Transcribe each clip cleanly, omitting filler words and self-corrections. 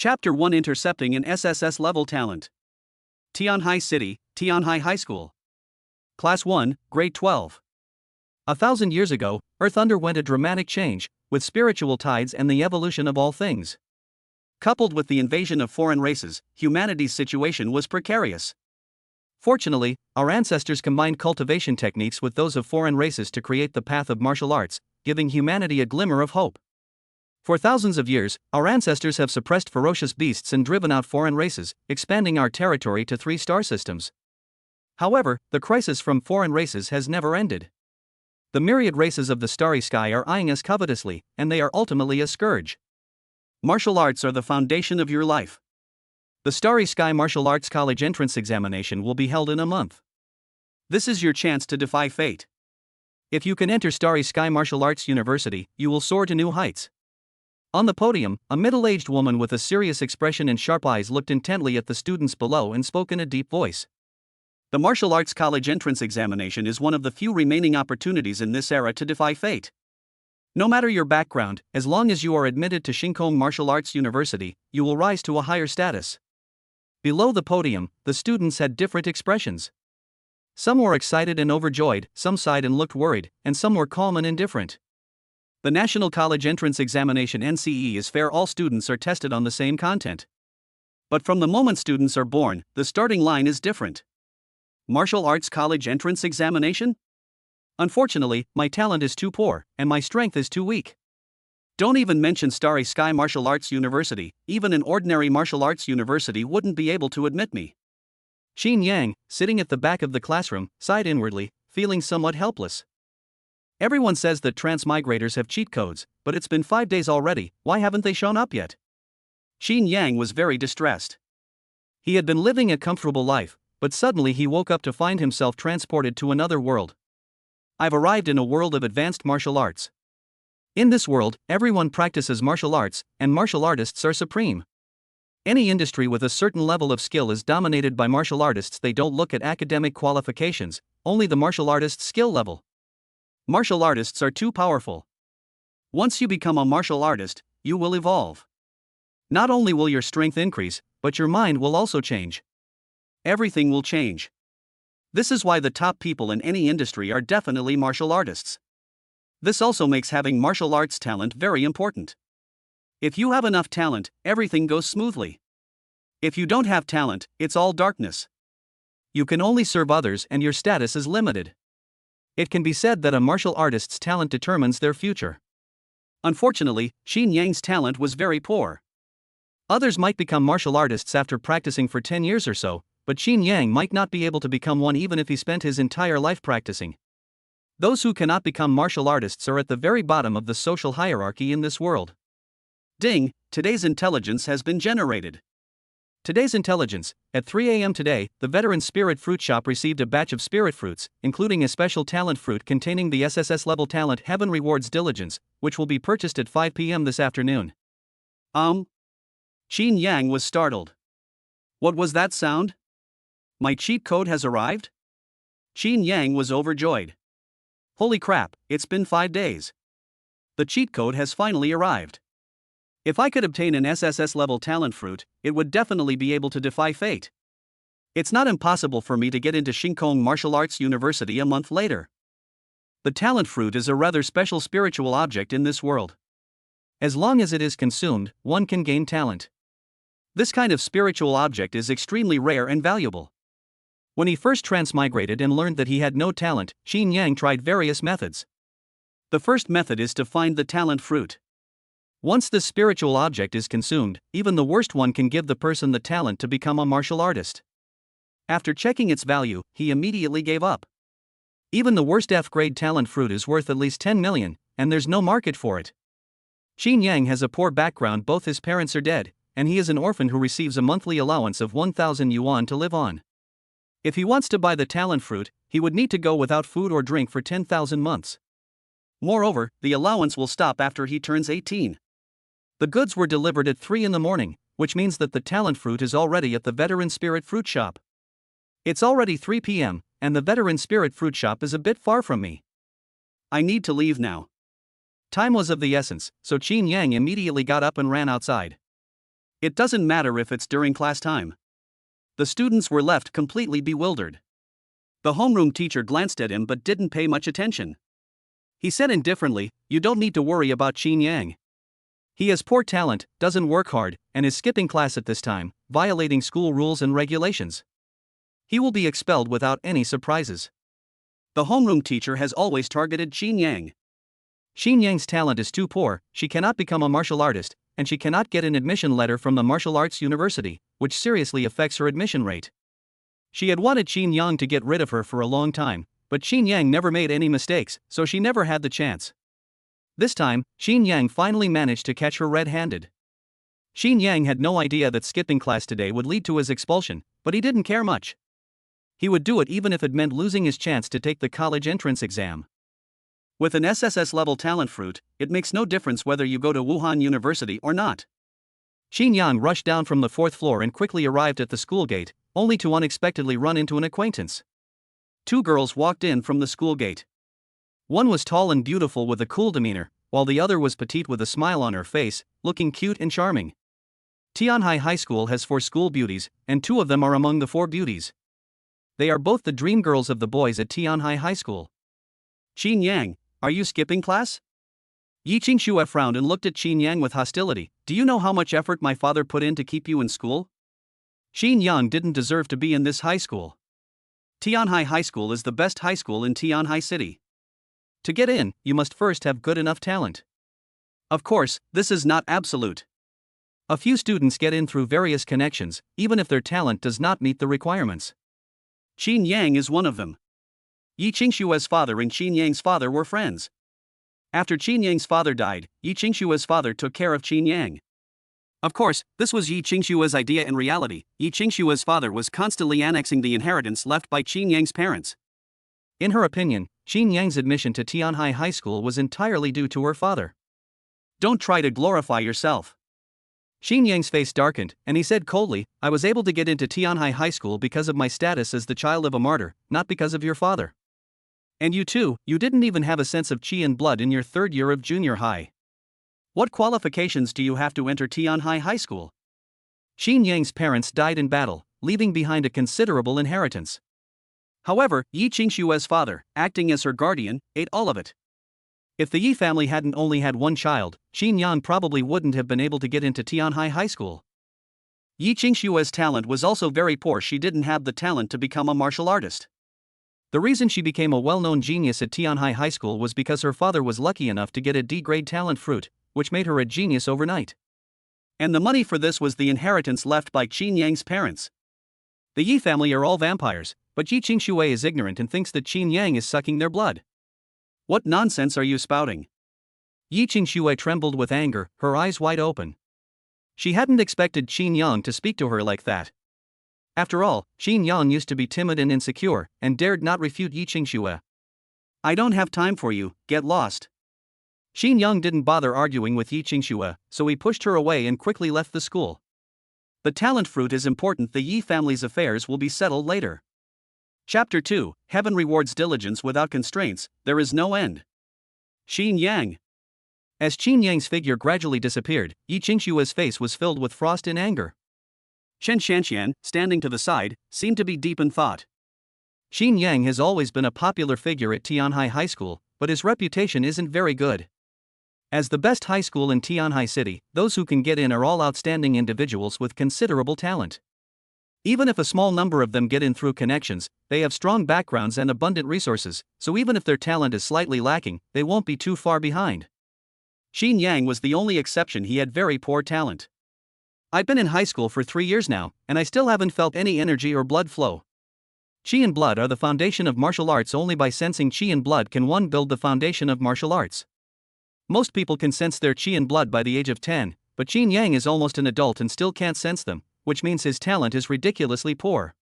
Chapter 1 Intercepting an SSS level talent. Tianhai City, Tianhai High School. Class 1, Grade 12. 1,000 years ago, Earth underwent a dramatic change, with spiritual tides and the evolution of all things. Coupled with the invasion of foreign races, humanity's situation was precarious. Fortunately, our ancestors combined cultivation techniques with those of foreign races to create the path of martial arts, giving humanity a glimmer of hope. For thousands of years, our ancestors have suppressed ferocious beasts and driven out foreign races, expanding our territory to 3 star systems. However, the crisis from foreign races has never ended. The myriad races of the starry sky are eyeing us covetously, and they are ultimately a scourge. Martial arts are the foundation of your life. The Starry Sky Martial Arts College entrance examination will be held in a month. This is your chance to defy fate. If you can enter Starry Sky Martial Arts University, you will soar to new heights. On the podium, a middle-aged woman with a serious expression and sharp eyes looked intently at the students below and spoke in a deep voice. The Martial Arts College entrance examination is one of the few remaining opportunities in this era to defy fate. No matter your background, as long as you are admitted to Shinkong Martial Arts University, you will rise to a higher status. Below the podium, the students had different expressions. Some were excited and overjoyed, some sighed and looked worried, and some were calm and indifferent. The National College Entrance Examination (NCE) is fair. All students are tested on the same content. But from the moment students are born, the starting line is different. Martial Arts College Entrance Examination? Unfortunately, my talent is too poor, and my strength is too weak. Don't even mention Starry Sky Martial Arts University, even an ordinary martial arts university wouldn't be able to admit me. Xin Yang, sitting at the back of the classroom, sighed inwardly, feeling somewhat helpless. Everyone says that transmigrators have cheat codes, but it's been 5 days already, why haven't they shown up yet? Xin Yang was very distressed. He had been living a comfortable life, but suddenly he woke up to find himself transported to another world. I've arrived in a world of advanced martial arts. In this world, everyone practices martial arts, and martial artists are supreme. Any industry with a certain level of skill is dominated by martial artists. They don't look at academic qualifications, only the martial artist's skill level. Martial artists are too powerful. Once you become a martial artist, you will evolve. Not only will your strength increase, but your mind will also change. Everything will change. This is why the top people in any industry are definitely martial artists. This also makes having martial arts talent very important. If you have enough talent, everything goes smoothly. If you don't have talent, it's all darkness. You can only serve others and your status is limited. It can be said that a martial artist's talent determines their future. Unfortunately, Xin Yang's talent was very poor. Others might become martial artists after practicing for 10 years or so, but Xin Yang might not be able to become one even if he spent his entire life practicing. Those who cannot become martial artists are at the very bottom of the social hierarchy in this world. Ding, today's intelligence has been generated. Today's intelligence. At 3 a.m. today, the Veteran Spirit Fruit Shop received a batch of spirit fruits, including a special talent fruit containing the SSS level talent Heaven Rewards Diligence, which will be purchased at 5 p.m. this afternoon. Xin Yang was startled. What was that sound? My cheat code has arrived? Xin Yang was overjoyed. Holy crap, it's been 5 days. The cheat code has finally arrived. If I could obtain an SSS level talent fruit, it would definitely be able to defy fate. It's not impossible for me to get into Shinkong Martial Arts University a month later. The talent fruit is a rather special spiritual object in this world. As long as it is consumed, one can gain talent. This kind of spiritual object is extremely rare and valuable. When he first transmigrated and learned that he had no talent, Xin Yang tried various methods. The first method is to find the talent fruit. Once this spiritual object is consumed, even the worst one can give the person the talent to become a martial artist. After checking its value, he immediately gave up. Even the worst F-grade talent fruit is worth at least 10 million, and there's no market for it. Xin Yang has a poor background. Both his parents are dead, and he is an orphan who receives a monthly allowance of 1,000 yuan to live on. If he wants to buy the talent fruit, he would need to go without food or drink for 10,000 months. Moreover, the allowance will stop after he turns 18. The goods were delivered at 3 in the morning, which means that the talent fruit is already at the Veteran Spirit Fruit Shop. It's already 3 p.m., and the Veteran Spirit Fruit Shop is a bit far from me. I need to leave now. Time was of the essence, so Xin Yang immediately got up and ran outside. It doesn't matter if it's during class time. The students were left completely bewildered. The homeroom teacher glanced at him but didn't pay much attention. He said indifferently, "You don't need to worry about Qin Yang. He has poor talent, doesn't work hard, and is skipping class at this time, violating school rules and regulations. He will be expelled without any surprises." The homeroom teacher has always targeted Qin Yang. Qin Yang's talent is too poor, she cannot become a martial artist, and she cannot get an admission letter from the martial arts university, which seriously affects her admission rate. She had wanted Qin Yang to get rid of her for a long time, but Qin Yang never made any mistakes, so she never had the chance. This time, Qin Yang finally managed to catch her red-handed. Qin Yang had no idea that skipping class today would lead to his expulsion, but he didn't care much. He would do it even if it meant losing his chance to take the college entrance exam. With an SSS-level talent fruit, it makes no difference whether you go to Wuhan University or not. Qin Yang rushed down from the 4th floor and quickly arrived at the school gate, only to unexpectedly run into an acquaintance. Two girls walked in from the school gate. One was tall and beautiful with a cool demeanor, while the other was petite with a smile on her face, looking cute and charming. Tianhai High School has 4 school beauties, and 2 of them are among the 4 beauties. They are both the dream girls of the boys at Tianhai High School. "Qin Yang, are you skipping class?" Yi Qingxue frowned and looked at Qin Yang with hostility. "Do you know how much effort my father put in to keep you in school? Qin Yang didn't deserve to be in this high school. Tianhai High School is the best high school in Tianhai City. To get in, you must first have good enough talent. Of course, this is not absolute. A few students get in through various connections, even if their talent does not meet the requirements. Qin Yang is one of them. Yi Qingxue's father and Qin Yang's father were friends. After Qin Yang's father died, Yi Qingxue's father took care of Qin Yang. Of course, this was Yi Qingxue's idea in reality. Yi Qingxue's father was constantly annexing the inheritance left by Qin Yang's parents. In her opinion, Qin Yang's admission to Tianhai High School was entirely due to her father. "Don't try to glorify yourself." Qin Yang's face darkened, and he said coldly, "I was able to get into Tianhai High School because of my status as the child of a martyr, not because of your father. And you too, you didn't even have a sense of qi and blood in your 3rd year of junior high. What qualifications do you have to enter Tianhai High School?" Qin Yang's parents died in battle, leaving behind a considerable inheritance. However, Yi Qingxue's father, acting as her guardian, ate all of it. If the Yi family hadn't only had one child, Qin Yang probably wouldn't have been able to get into Tianhai High School. Yi Qingxue's talent was also very poor. She didn't have the talent to become a martial artist. The reason she became a well-known genius at Tianhai High School was because her father was lucky enough to get a D-grade talent fruit, which made her a genius overnight. And the money for this was the inheritance left by Qin Yang's parents. The Yi family are all vampires, but Yi Qingxue is ignorant and thinks that Qin Yang is sucking their blood. "What nonsense are you spouting?" Yi Qingxue trembled with anger, her eyes wide open. She hadn't expected Qin Yang to speak to her like that. After all, Qin Yang used to be timid and insecure, and dared not refute Yi Qingxue. "I don't have time for you, get lost." Qin Yang didn't bother arguing with Yi Qingxue, so he pushed her away and quickly left the school. The talent fruit is important. The Yi family's affairs will be settled later. Chapter 2, Heaven rewards diligence without constraints, there is no end. Qin Yang. As Qin Yang's figure gradually disappeared, Yi Qingxue's face was filled with frost and anger. Chen Shanxian, standing to the side, seemed to be deep in thought. Qin Yang has always been a popular figure at Tianhai High School, but his reputation isn't very good. As the best high school in Tianhai City, those who can get in are all outstanding individuals with considerable talent. Even if a small number of them get in through connections, they have strong backgrounds and abundant resources, so even if their talent is slightly lacking, they won't be too far behind. Qin Yang was the only exception. He had very poor talent. "I've been in high school for 3 years now, and I still haven't felt any energy or blood flow. Qi and blood are the foundation of martial arts. Only by sensing qi and blood can one build the foundation of martial arts. Most people can sense their qi and blood by the age of 10, but Qin Yang is almost an adult and still can't sense them, which means his talent is ridiculously poor.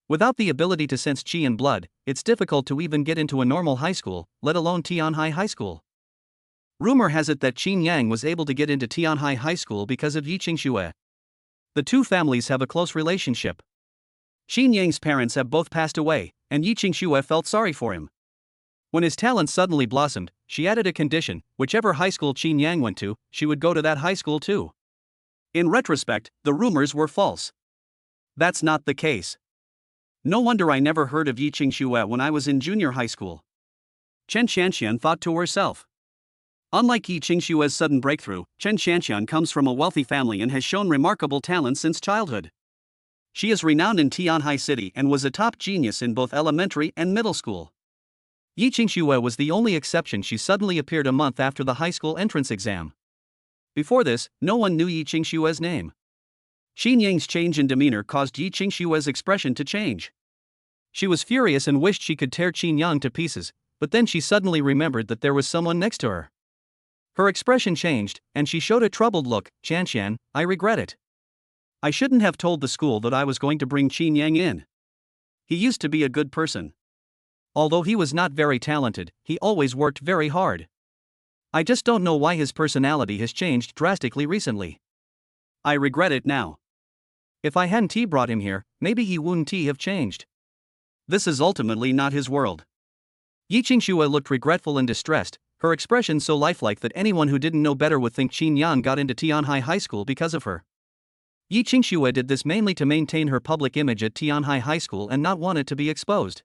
Without the ability to sense qi and blood, it's difficult to even get into a normal high school, let alone Tianhai High School." Rumor has it that Qin Yang was able to get into Tianhai High School because of Yi Qingxue. The two families have a close relationship. Qin Yang's parents have both passed away, and Yi Qingxue felt sorry for him. When his talent suddenly blossomed, she added a condition: whichever high school Qin Yang went to, she would go to that high school too. In retrospect, the rumors were false. That's not the case. No wonder I never heard of Yi Qingxue when I was in junior high school. Chen Xianxian thought to herself. Unlike Yi Qingxue's sudden breakthrough, Chen Xianxian comes from a wealthy family and has shown remarkable talent since childhood. She is renowned in Tianhai City and was a top genius in both elementary and middle school. Yi Qingxue was the only exception. She suddenly appeared a month after the high school entrance exam. Before this, no one knew Yi Qingxue's name. Xin Yang's change in demeanor caused Yi Qingxue's expression to change. She was furious and wished she could tear Qin Yang to pieces, but then she suddenly remembered that there was someone next to her. Her expression changed, and she showed a troubled look. Qianxian, I regret it. I shouldn't have told the school that I was going to bring Qin Yang in. He used to be a good person. Although he was not very talented, he always worked very hard. I just don't know why his personality has changed drastically recently. I regret it now. If I hadn't brought him here, maybe he wouldn't have changed. This is ultimately not his world. Yi Qingxue looked regretful and distressed, her expression so lifelike that anyone who didn't know better would think Qin Yang got into Tianhai High School because of her. Yi Qingxue did this mainly to maintain her public image at Tianhai High School and not want it to be exposed.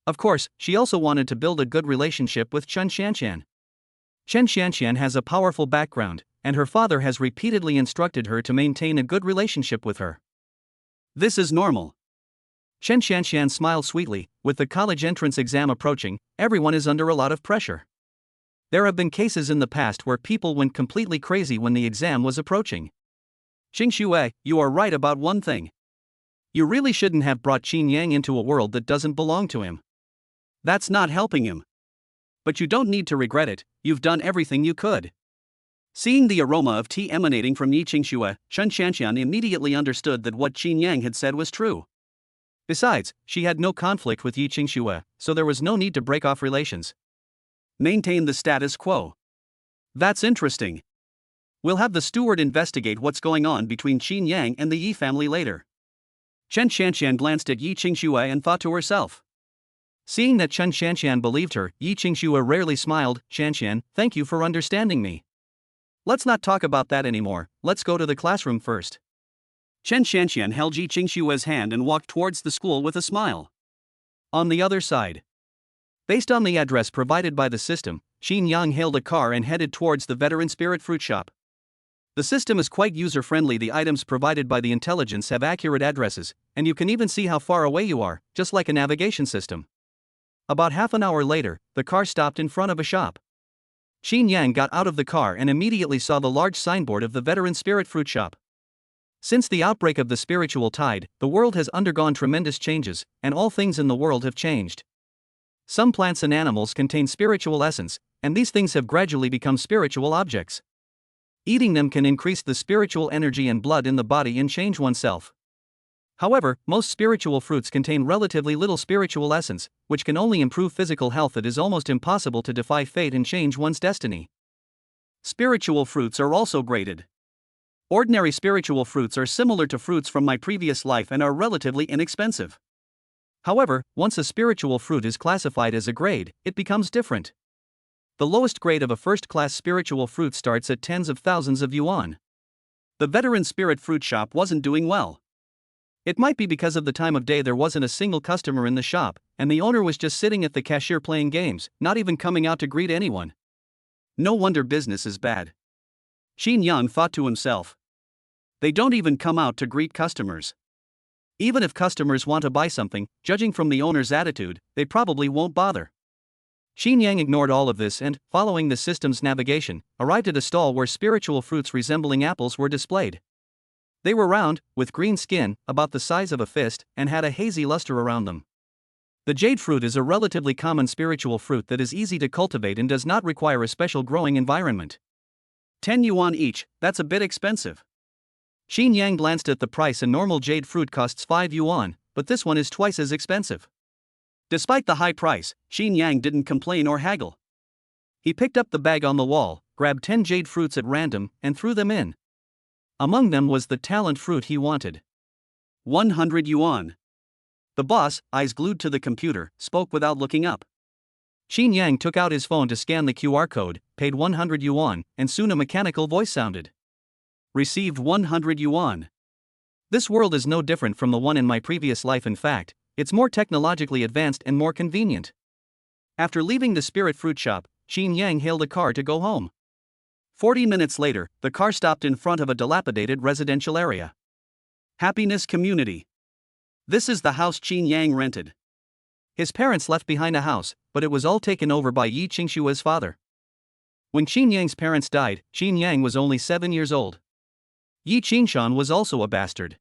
Of course, she also wanted to build a good relationship with Chen Xianxian. Chen Xianxian has a powerful background, and her father has repeatedly instructed her to maintain a good relationship with her. This is normal. Chen Xianxian smiled sweetly. With the college entrance exam approaching, everyone is under a lot of pressure. There have been cases in the past where people went completely crazy when the exam was approaching. Qingxue, you are right about one thing. You really shouldn't have brought Qin Yang into a world that doesn't belong to him. That's not helping him. But you don't need to regret it, you've done everything you could. Seeing the aroma of tea emanating from Yi Qingxue, Chen Xianxian immediately understood that what Qin Yang had said was true. Besides, she had no conflict with Yi Qingxue, so there was no need to break off relations. Maintain the status quo. That's interesting. We'll have the steward investigate what's going on between Qin Yang and the Yi family later. Chen Xianxian glanced at Yi Qingxue and thought to herself. Seeing that Chen Xianxian believed her, Yi Qingxue rarely smiled. Xianxian, thank you for understanding me. Let's not talk about that anymore, let's go to the classroom first. Chen Xianxian held Yi Qingxue's hand and walked towards the school with a smile. On the other side. Based on the address provided by the system, Qin Yang hailed a car and headed towards the Veteran Spirit Fruit Shop. The system is quite user-friendly. The items provided by the intelligence have accurate addresses, and you can even see how far away you are, just like a navigation system. About half an hour later, the car stopped in front of a shop. Qin Yang got out of the car and immediately saw the large signboard of the Veteran Spirit Fruit Shop. Since the outbreak of the spiritual tide, the world has undergone tremendous changes, and all things in the world have changed. Some plants and animals contain spiritual essence, and these things have gradually become spiritual objects. Eating them can increase the spiritual energy and blood in the body and change oneself. However, most spiritual fruits contain relatively little spiritual essence, which can only improve physical health. It is almost impossible to defy fate and change one's destiny. Spiritual fruits are also graded. Ordinary spiritual fruits are similar to fruits from my previous life and are relatively inexpensive. However, once a spiritual fruit is classified as a grade, it becomes different. The lowest grade of a first-class spiritual fruit starts at tens of thousands of yuan. The Veteran Spirit Fruit Shop wasn't doing well. It might be because of the time of day. There wasn't a single customer in the shop, and the owner was just sitting at the cashier playing games, not even coming out to greet anyone. No wonder business is bad. Qin Yang thought to himself. They don't even come out to greet customers. Even if customers want to buy something, judging from the owner's attitude, they probably won't bother. Qin Yang ignored all of this and, following the system's navigation, arrived at a stall where spiritual fruits resembling apples were displayed. They were round, with green skin, about the size of a fist, and had a hazy luster around them. The jade fruit is a relatively common spiritual fruit that is easy to cultivate and does not require a special growing environment. 10 yuan each, that's a bit expensive. Qin Yang glanced at the price. A normal jade fruit costs 5 yuan, but this one is twice as expensive. Despite the high price, Qin Yang didn't complain or haggle. He picked up the bag on the wall, grabbed 10 jade fruits at random, and threw them in. Among them was the talent fruit he wanted. 100 yuan. The boss, eyes glued to the computer, spoke without looking up. Qin Yang took out his phone to scan the QR code, paid 100 yuan, and soon a mechanical voice sounded. Received 100 yuan. This world is no different from the one in my previous life. In fact, it's more technologically advanced and more convenient. After leaving the spirit fruit shop, Qin Yang hailed a car to go home. 40 minutes later, the car stopped in front of a dilapidated residential area. Happiness Community. This is the house Qin Yang rented. His parents left behind a house, but it was all taken over by Yi Qingshua's father. When Qin Yang's parents died, Qin Yang was only 7 years old. Yi Qingshan was also a bastard.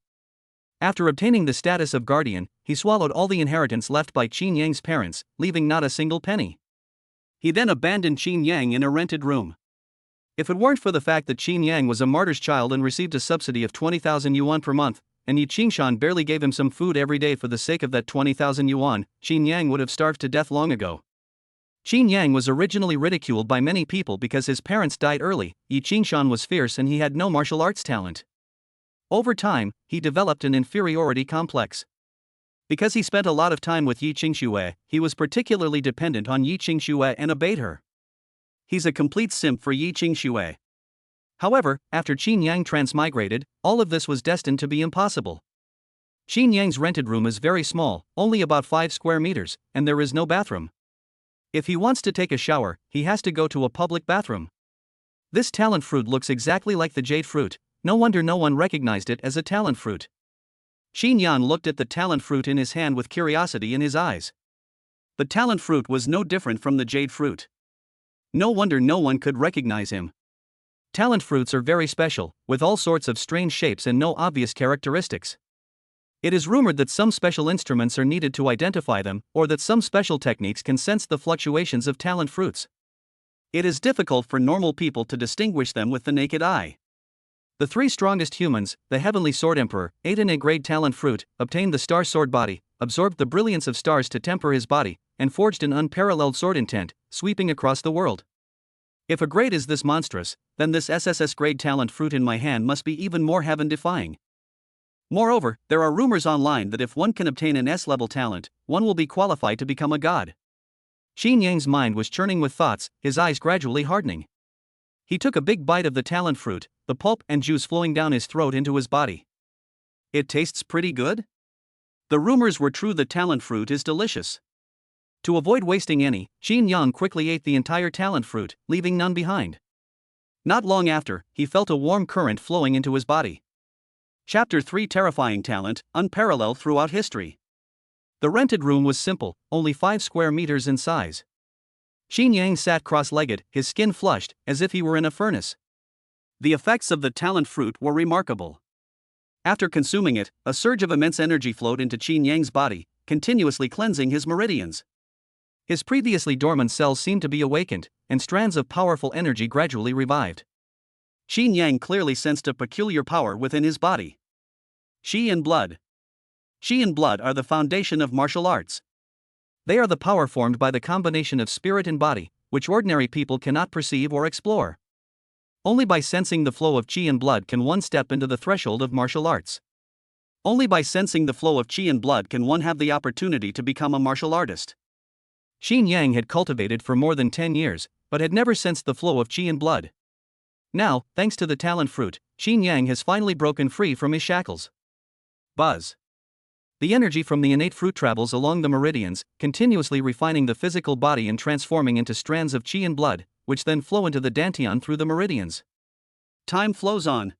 After obtaining the status of guardian, he swallowed all the inheritance left by Qin Yang's parents, leaving not a single penny. He then abandoned Qin Yang in a rented room. If it weren't for the fact that Qin Yang was a martyr's child and received a subsidy of 20,000 yuan per month, and Yi Qingshan barely gave him some food every day for the sake of that 20,000 yuan, Qin Yang would have starved to death long ago. Qin Yang was originally ridiculed by many people because his parents died early. Yi Qingshan was fierce and he had no martial arts talent. Over time, he developed an inferiority complex. Because he spent a lot of time with Yi Qingxue, he was particularly dependent on Yi Qingxue and obeyed her. He's a complete simp for Yi Qingxue. However, after Qin Yang transmigrated, all of this was destined to be impossible. Qin Yang's rented room is very small, only about 5 square meters, and there is no bathroom. If he wants to take a shower, he has to go to a public bathroom. This talent fruit looks exactly like the jade fruit. No wonder no one recognized it as a talent fruit. Qin Yan looked at the talent fruit in his hand with curiosity in his eyes. The talent fruit was no different from the jade fruit. No wonder no one could recognize him. Talent fruits are very special, with all sorts of strange shapes and no obvious characteristics. It is rumored that some special instruments are needed to identify them, or that some special techniques can sense the fluctuations of talent fruits. It is difficult for normal people to distinguish them with the naked eye. The 3 strongest humans, the Heavenly Sword Emperor, ate an A-grade talent fruit, obtained the star sword body, absorbed the brilliance of stars to temper his body, and forged an unparalleled sword intent, sweeping across the world. If a grade is this monstrous, then this SSS grade talent fruit in my hand must be even more heaven-defying. Moreover, there are rumors online that if one can obtain an S-level talent, one will be qualified to become a god. Qin Yang's mind was churning with thoughts, his eyes gradually hardening. He took a big bite of the talent fruit, the pulp and juice flowing down his throat into his body. It tastes pretty good? The rumors were true. The talent fruit is delicious. To avoid wasting any, Qin Yang quickly ate the entire talent fruit, leaving none behind. Not long after, he felt a warm current flowing into his body. Chapter 3 Terrifying Talent, Unparalleled Throughout History. The rented room was simple, only 5 square meters in size. Qin Yang sat cross-legged, his skin flushed, as if he were in a furnace. The effects of the talent fruit were remarkable. After consuming it, a surge of immense energy flowed into Qin Yang's body, continuously cleansing his meridians. His previously dormant cells seemed to be awakened, and strands of powerful energy gradually revived. Qin Yang clearly sensed a peculiar power within his body. Qi and blood. Qi and blood are the foundation of martial arts. They are the power formed by the combination of spirit and body, which ordinary people cannot perceive or explore. Only by sensing the flow of qi and blood can one step into the threshold of martial arts. Only by sensing the flow of qi and blood can one have the opportunity to become a martial artist. Qin Yang had cultivated for more than 10 years, but had never sensed the flow of qi and blood. Now, thanks to the talent fruit, Qin Yang has finally broken free from his shackles. Buzz. The energy from the innate fruit travels along the meridians, continuously refining the physical body and transforming into strands of qi and blood, which then flow into the dantian through the meridians. Time flows on.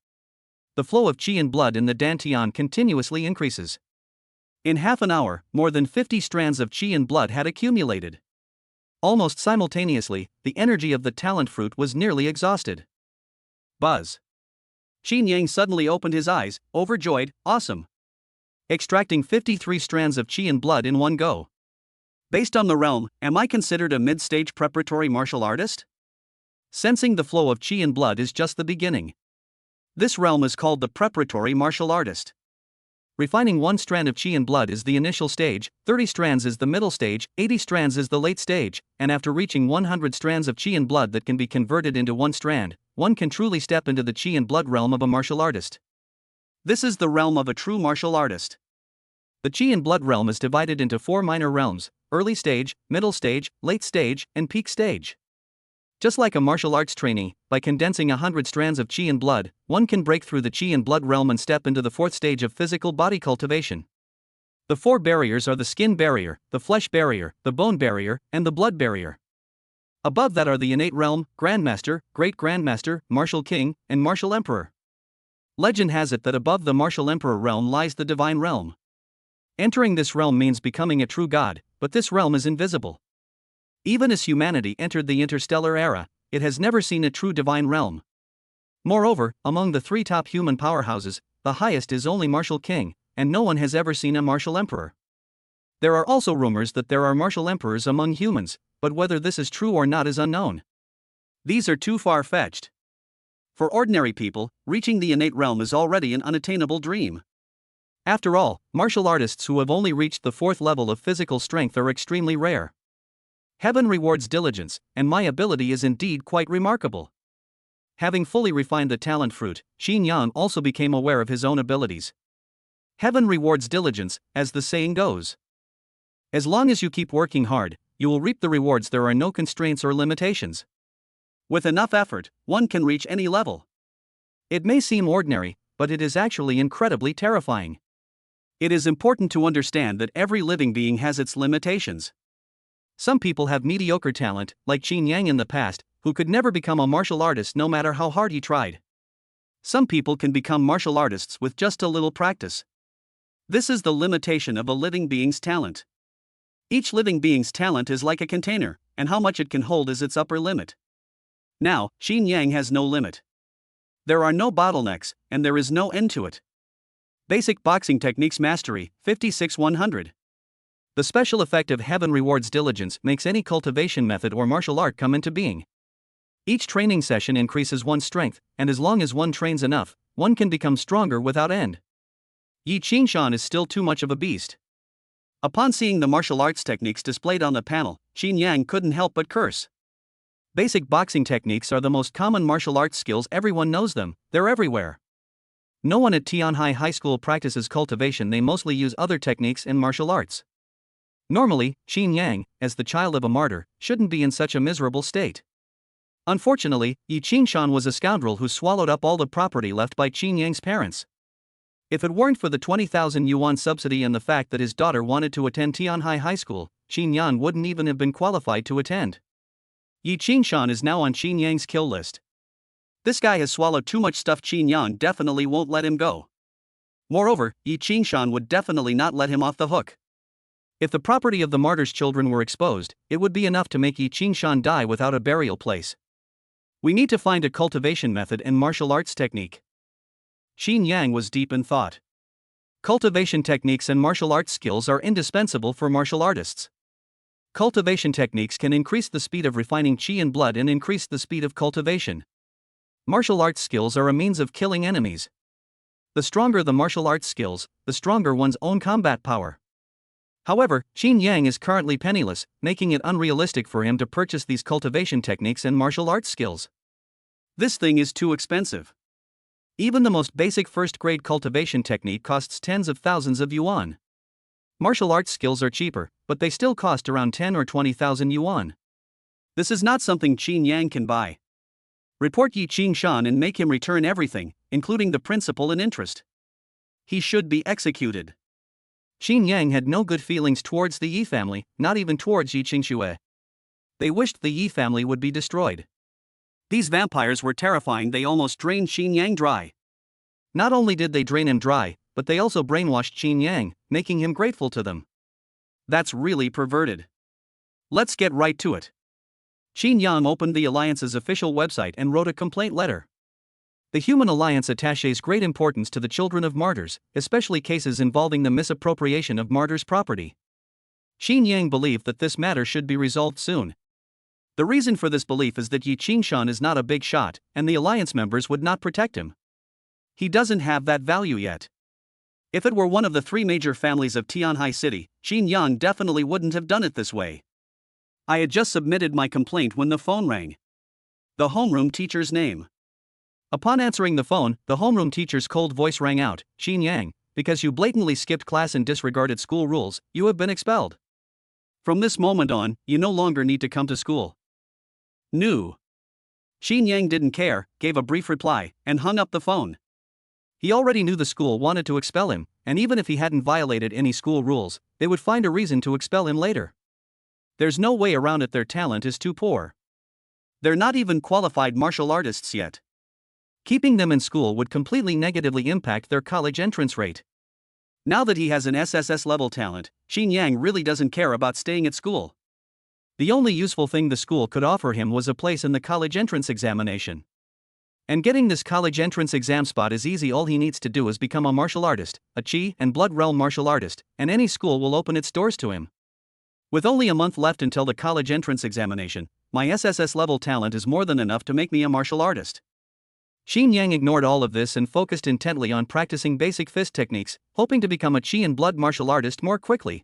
The flow of qi and blood in the dantian continuously increases. In half an hour, more than 50 strands of qi and blood had accumulated. Almost simultaneously, the energy of the talent fruit was nearly exhausted. Buzz. Qin Yang suddenly opened his eyes, overjoyed. Awesome. Extracting 53 strands of qi and blood in one go. Based on the realm, am I considered a mid-stage preparatory martial artist? Sensing the flow of qi and blood is just the beginning. This realm is called the preparatory martial artist. Refining 1 strand of qi and blood is the initial stage, 30 strands is the middle stage, 80 strands is the late stage, and after reaching 100 strands of qi and blood that can be converted into 1 strand, one can truly step into the qi and blood realm of a martial artist. This is the realm of a true martial artist. The qi and blood realm is divided into 4 minor realms: early stage, middle stage, late stage, and peak stage. Just like a martial arts trainee, by condensing 100 strands of qi and blood, one can break through the qi and blood realm and step into the fourth stage of physical body cultivation. The four barriers are the skin barrier, the flesh barrier, the bone barrier, and the blood barrier. Above that are the innate realm, Grandmaster, Great Grandmaster, Martial King, and Martial Emperor. Legend has it that above the Martial Emperor realm lies the divine realm. Entering this realm means becoming a true god, but this realm is invisible. Even as humanity entered the interstellar era, it has never seen a true divine realm. Moreover, among the three top human powerhouses, the highest is only Martial King, and no one has ever seen a Martial Emperor. There are also rumors that there are Martial Emperors among humans, but whether this is true or not is unknown. These are too far-fetched. For ordinary people, reaching the innate realm is already an unattainable dream. After all, martial artists who have only reached the fourth level of physical strength are extremely rare. Heaven rewards diligence, and my ability is indeed quite remarkable. Having fully refined the talent fruit, Xin Yang also became aware of his own abilities. Heaven rewards diligence, as the saying goes. As long as you keep working hard, you will reap the rewards. There are no constraints or limitations. With enough effort, one can reach any level. It may seem ordinary, but it is actually incredibly terrifying. It is important to understand that every living being has its limitations. Some people have mediocre talent, like Xin Yang in the past, who could never become a martial artist no matter how hard he tried. Some people can become martial artists with just a little practice. This is the limitation of a living being's talent. Each living being's talent is like a container, and how much it can hold is its upper limit. Now, Xin Yang has no limit. There are no bottlenecks, and there is no end to it. Basic Boxing Techniques Mastery, 56-100. The special effect of Heaven rewards diligence makes any cultivation method or martial art come into being. Each training session increases one's strength, and as long as one trains enough, one can become stronger without end. Yi Qingshan is still too much of a beast. Upon seeing the martial arts techniques displayed on the panel, Xin Yang couldn't help but curse. Basic boxing techniques are the most common martial arts skills. Everyone knows them, they're everywhere. No one at Tianhai High School practices cultivation. They mostly use other techniques in martial arts. Normally, Xin Yang, as the child of a martyr, shouldn't be in such a miserable state. Unfortunately, Yi Qingshan was a scoundrel who swallowed up all the property left by Xin Yang's parents. If it weren't for the 20,000 yuan subsidy and the fact that his daughter wanted to attend Tianhai High School, Xin Yang wouldn't even have been qualified to attend. Yi Qingshan is now on Xin Yang's kill list. This guy has swallowed too much stuff. Xin Yang definitely won't let him go. Moreover, Yi Qingshan would definitely not let him off the hook. If the property of the martyr's children were exposed, it would be enough to make Yi Qingshan die without a burial place. We need to find a cultivation method and martial arts technique. Xin Yang was deep in thought. Cultivation techniques and martial arts skills are indispensable for martial artists. Cultivation techniques can increase the speed of refining qi and blood and increase the speed of cultivation. Martial arts skills are a means of killing enemies. The stronger the martial arts skills, the stronger one's own combat power. However, Xin Yang is currently penniless, making it unrealistic for him to purchase these cultivation techniques and martial arts skills. This thing is too expensive. Even the most basic first-grade cultivation technique costs tens of thousands of yuan. Martial arts skills are cheaper, but they still cost around 10 or 20,000 yuan. This is not something Xin Yang can buy. Report Yi Qingshan and make him return everything, including the principal and interest. He should be executed. Xin Yang had no good feelings towards the Yi family, not even towards Yi Qingxue. They wished the Yi family would be destroyed. These vampires were terrifying. They almost drained Xin Yang dry. Not only did they drain him dry, but they also brainwashed Xin Yang, making him grateful to them. That's really perverted. Let's get right to it. Xin Yang opened the Alliance's official website and wrote a complaint letter. The Human Alliance attaches great importance to the children of martyrs, especially cases involving the misappropriation of martyrs' property. Xin Yang believed that this matter should be resolved soon. The reason for this belief is that Yi Qingshan is not a big shot, and the Alliance members would not protect him. He doesn't have that value yet. If it were one of the three major families of Tianhai City, Xin Yang definitely wouldn't have done it this way. I had just submitted my complaint when the phone rang. The homeroom teacher's name. Upon answering the phone, the homeroom teacher's cold voice rang out, "Xin Yang, because you blatantly skipped class and disregarded school rules, you have been expelled. From this moment on, you no longer need to come to school." New. Xin Yang didn't care, gave a brief reply, and hung up the phone. He already knew the school wanted to expel him, and even if he hadn't violated any school rules, they would find a reason to expel him later. There's no way around it, their talent is too poor. They're not even qualified martial artists yet. Keeping them in school would completely negatively impact their college entrance rate. Now that he has an SSS level talent, Xin Yang really doesn't care about staying at school. The only useful thing the school could offer him was a place in the college entrance examination. And getting this college entrance exam spot is easy. All he needs to do is become a martial artist, a Qi and Blood Realm martial artist, and any school will open its doors to him. With only a month left until the college entrance examination, my SSS level talent is more than enough to make me a martial artist. Xin Yang ignored all of this and focused intently on practicing basic fist techniques, hoping to become a Qi and Blood martial artist more quickly.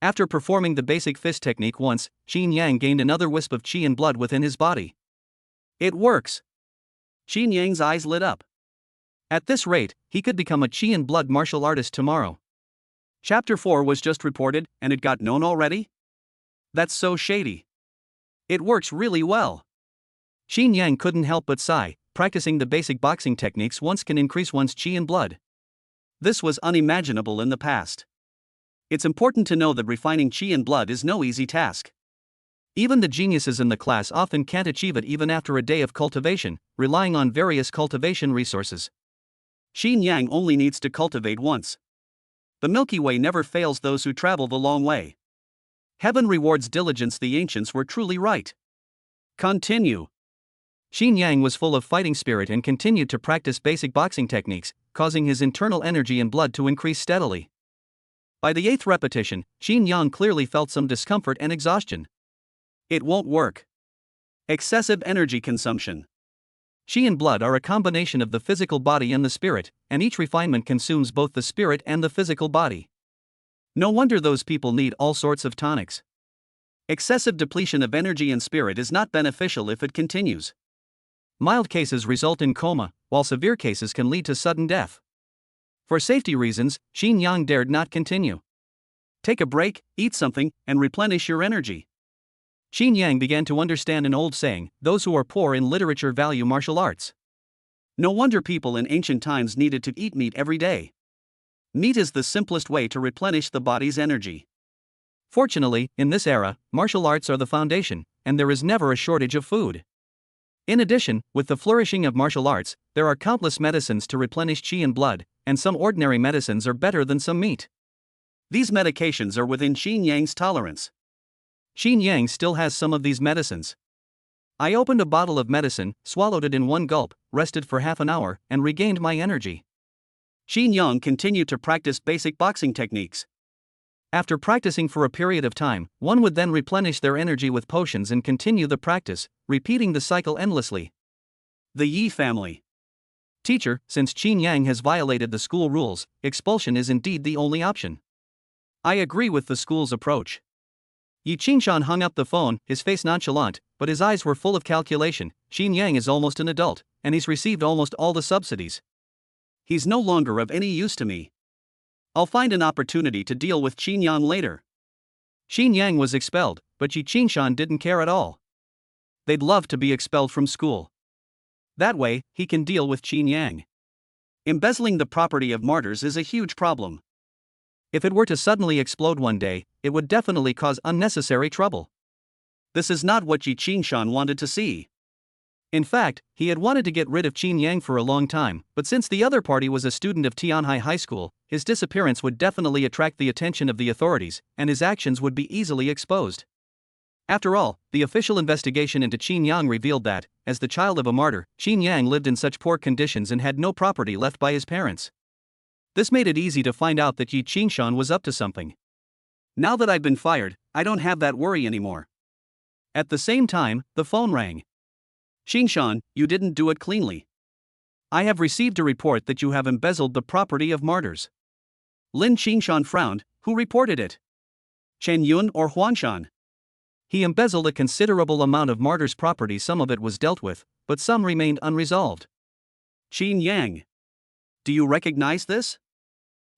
After performing the basic fist technique once, Xin Yang gained another wisp of Qi and Blood within his body. It works! Xin Yang's eyes lit up. At this rate, he could become a Qi and Blood martial artist tomorrow. Chapter 4 was just reported, and it got known already? That's so shady. It works really well. Xin Yang couldn't help but sigh. Practicing the basic boxing techniques once can increase one's Qi and Blood. This was unimaginable in the past. It's important to know that refining Qi and Blood is no easy task. Even the geniuses in the class often can't achieve it even after a day of cultivation, relying on various cultivation resources. Xin Yang only needs to cultivate once. The Milky Way never fails those who travel the long way. Heaven rewards diligence. The ancients were truly right. Continue. Xin Yang was full of fighting spirit and continued to practice basic boxing techniques, causing his internal energy and blood to increase steadily. By the 8th repetition, Xin Yang clearly felt some discomfort and exhaustion. It won't work. Excessive energy consumption. Qi and Blood are a combination of the physical body and the spirit, and each refinement consumes both the spirit and the physical body. No wonder those people need all sorts of tonics. Excessive depletion of energy and spirit is not beneficial if it continues. Mild cases result in coma, while severe cases can lead to sudden death. For safety reasons, Xin Yang dared not continue. Take a break, eat something, and replenish your energy. Xin Yang began to understand an old saying, those who are poor in literature value martial arts. No wonder people in ancient times needed to eat meat every day. Meat is the simplest way to replenish the body's energy. Fortunately, in this era, martial arts are the foundation, and there is never a shortage of food. In addition, with the flourishing of martial arts, there are countless medicines to replenish Qi and Blood, and some ordinary medicines are better than some meat. These medications are within Xin Yang's tolerance. Xin Yang still has some of these medicines. I opened a bottle of medicine, swallowed it in one gulp, rested for half an hour, and regained my energy. Xin Yang continued to practice basic boxing techniques. After practicing for a period of time, one would then replenish their energy with potions and continue the practice, repeating the cycle endlessly. The Yi family. Teacher, since Xin Yang has violated the school rules, expulsion is indeed the only option. I agree with the school's approach. Yi Qingshan hung up the phone, his face nonchalant, but his eyes were full of calculation. Xin Yang is almost an adult, and he's received almost all the subsidies. He's no longer of any use to me. I'll find an opportunity to deal with Xin Yang later. Xin Yang was expelled, but Yi Qingshan didn't care at all. They'd love to be expelled from school. That way, he can deal with Xin Yang. Embezzling the property of martyrs is a huge problem. If it were to suddenly explode one day, it would definitely cause unnecessary trouble. This is not what Yi Qingshan wanted to see. In fact, he had wanted to get rid of Xin Yang for a long time, but since the other party was a student of Tianhai High School, his disappearance would definitely attract the attention of the authorities, and his actions would be easily exposed. After all, the official investigation into Xin Yang revealed that, as the child of a martyr, Xin Yang lived in such poor conditions and had no property left by his parents. This made it easy to find out that Yi Qingshan was up to something. Now that I've been fired, I don't have that worry anymore. At the same time, the phone rang. Qingshan, you didn't do it cleanly. I have received a report that you have embezzled the property of martyrs. Lin Qingshan frowned. Who reported it? Chen Yun or Huanshan? He embezzled a considerable amount of martyrs' property. Some of it was dealt with, but some remained unresolved. Xin Yang. Do you recognize this?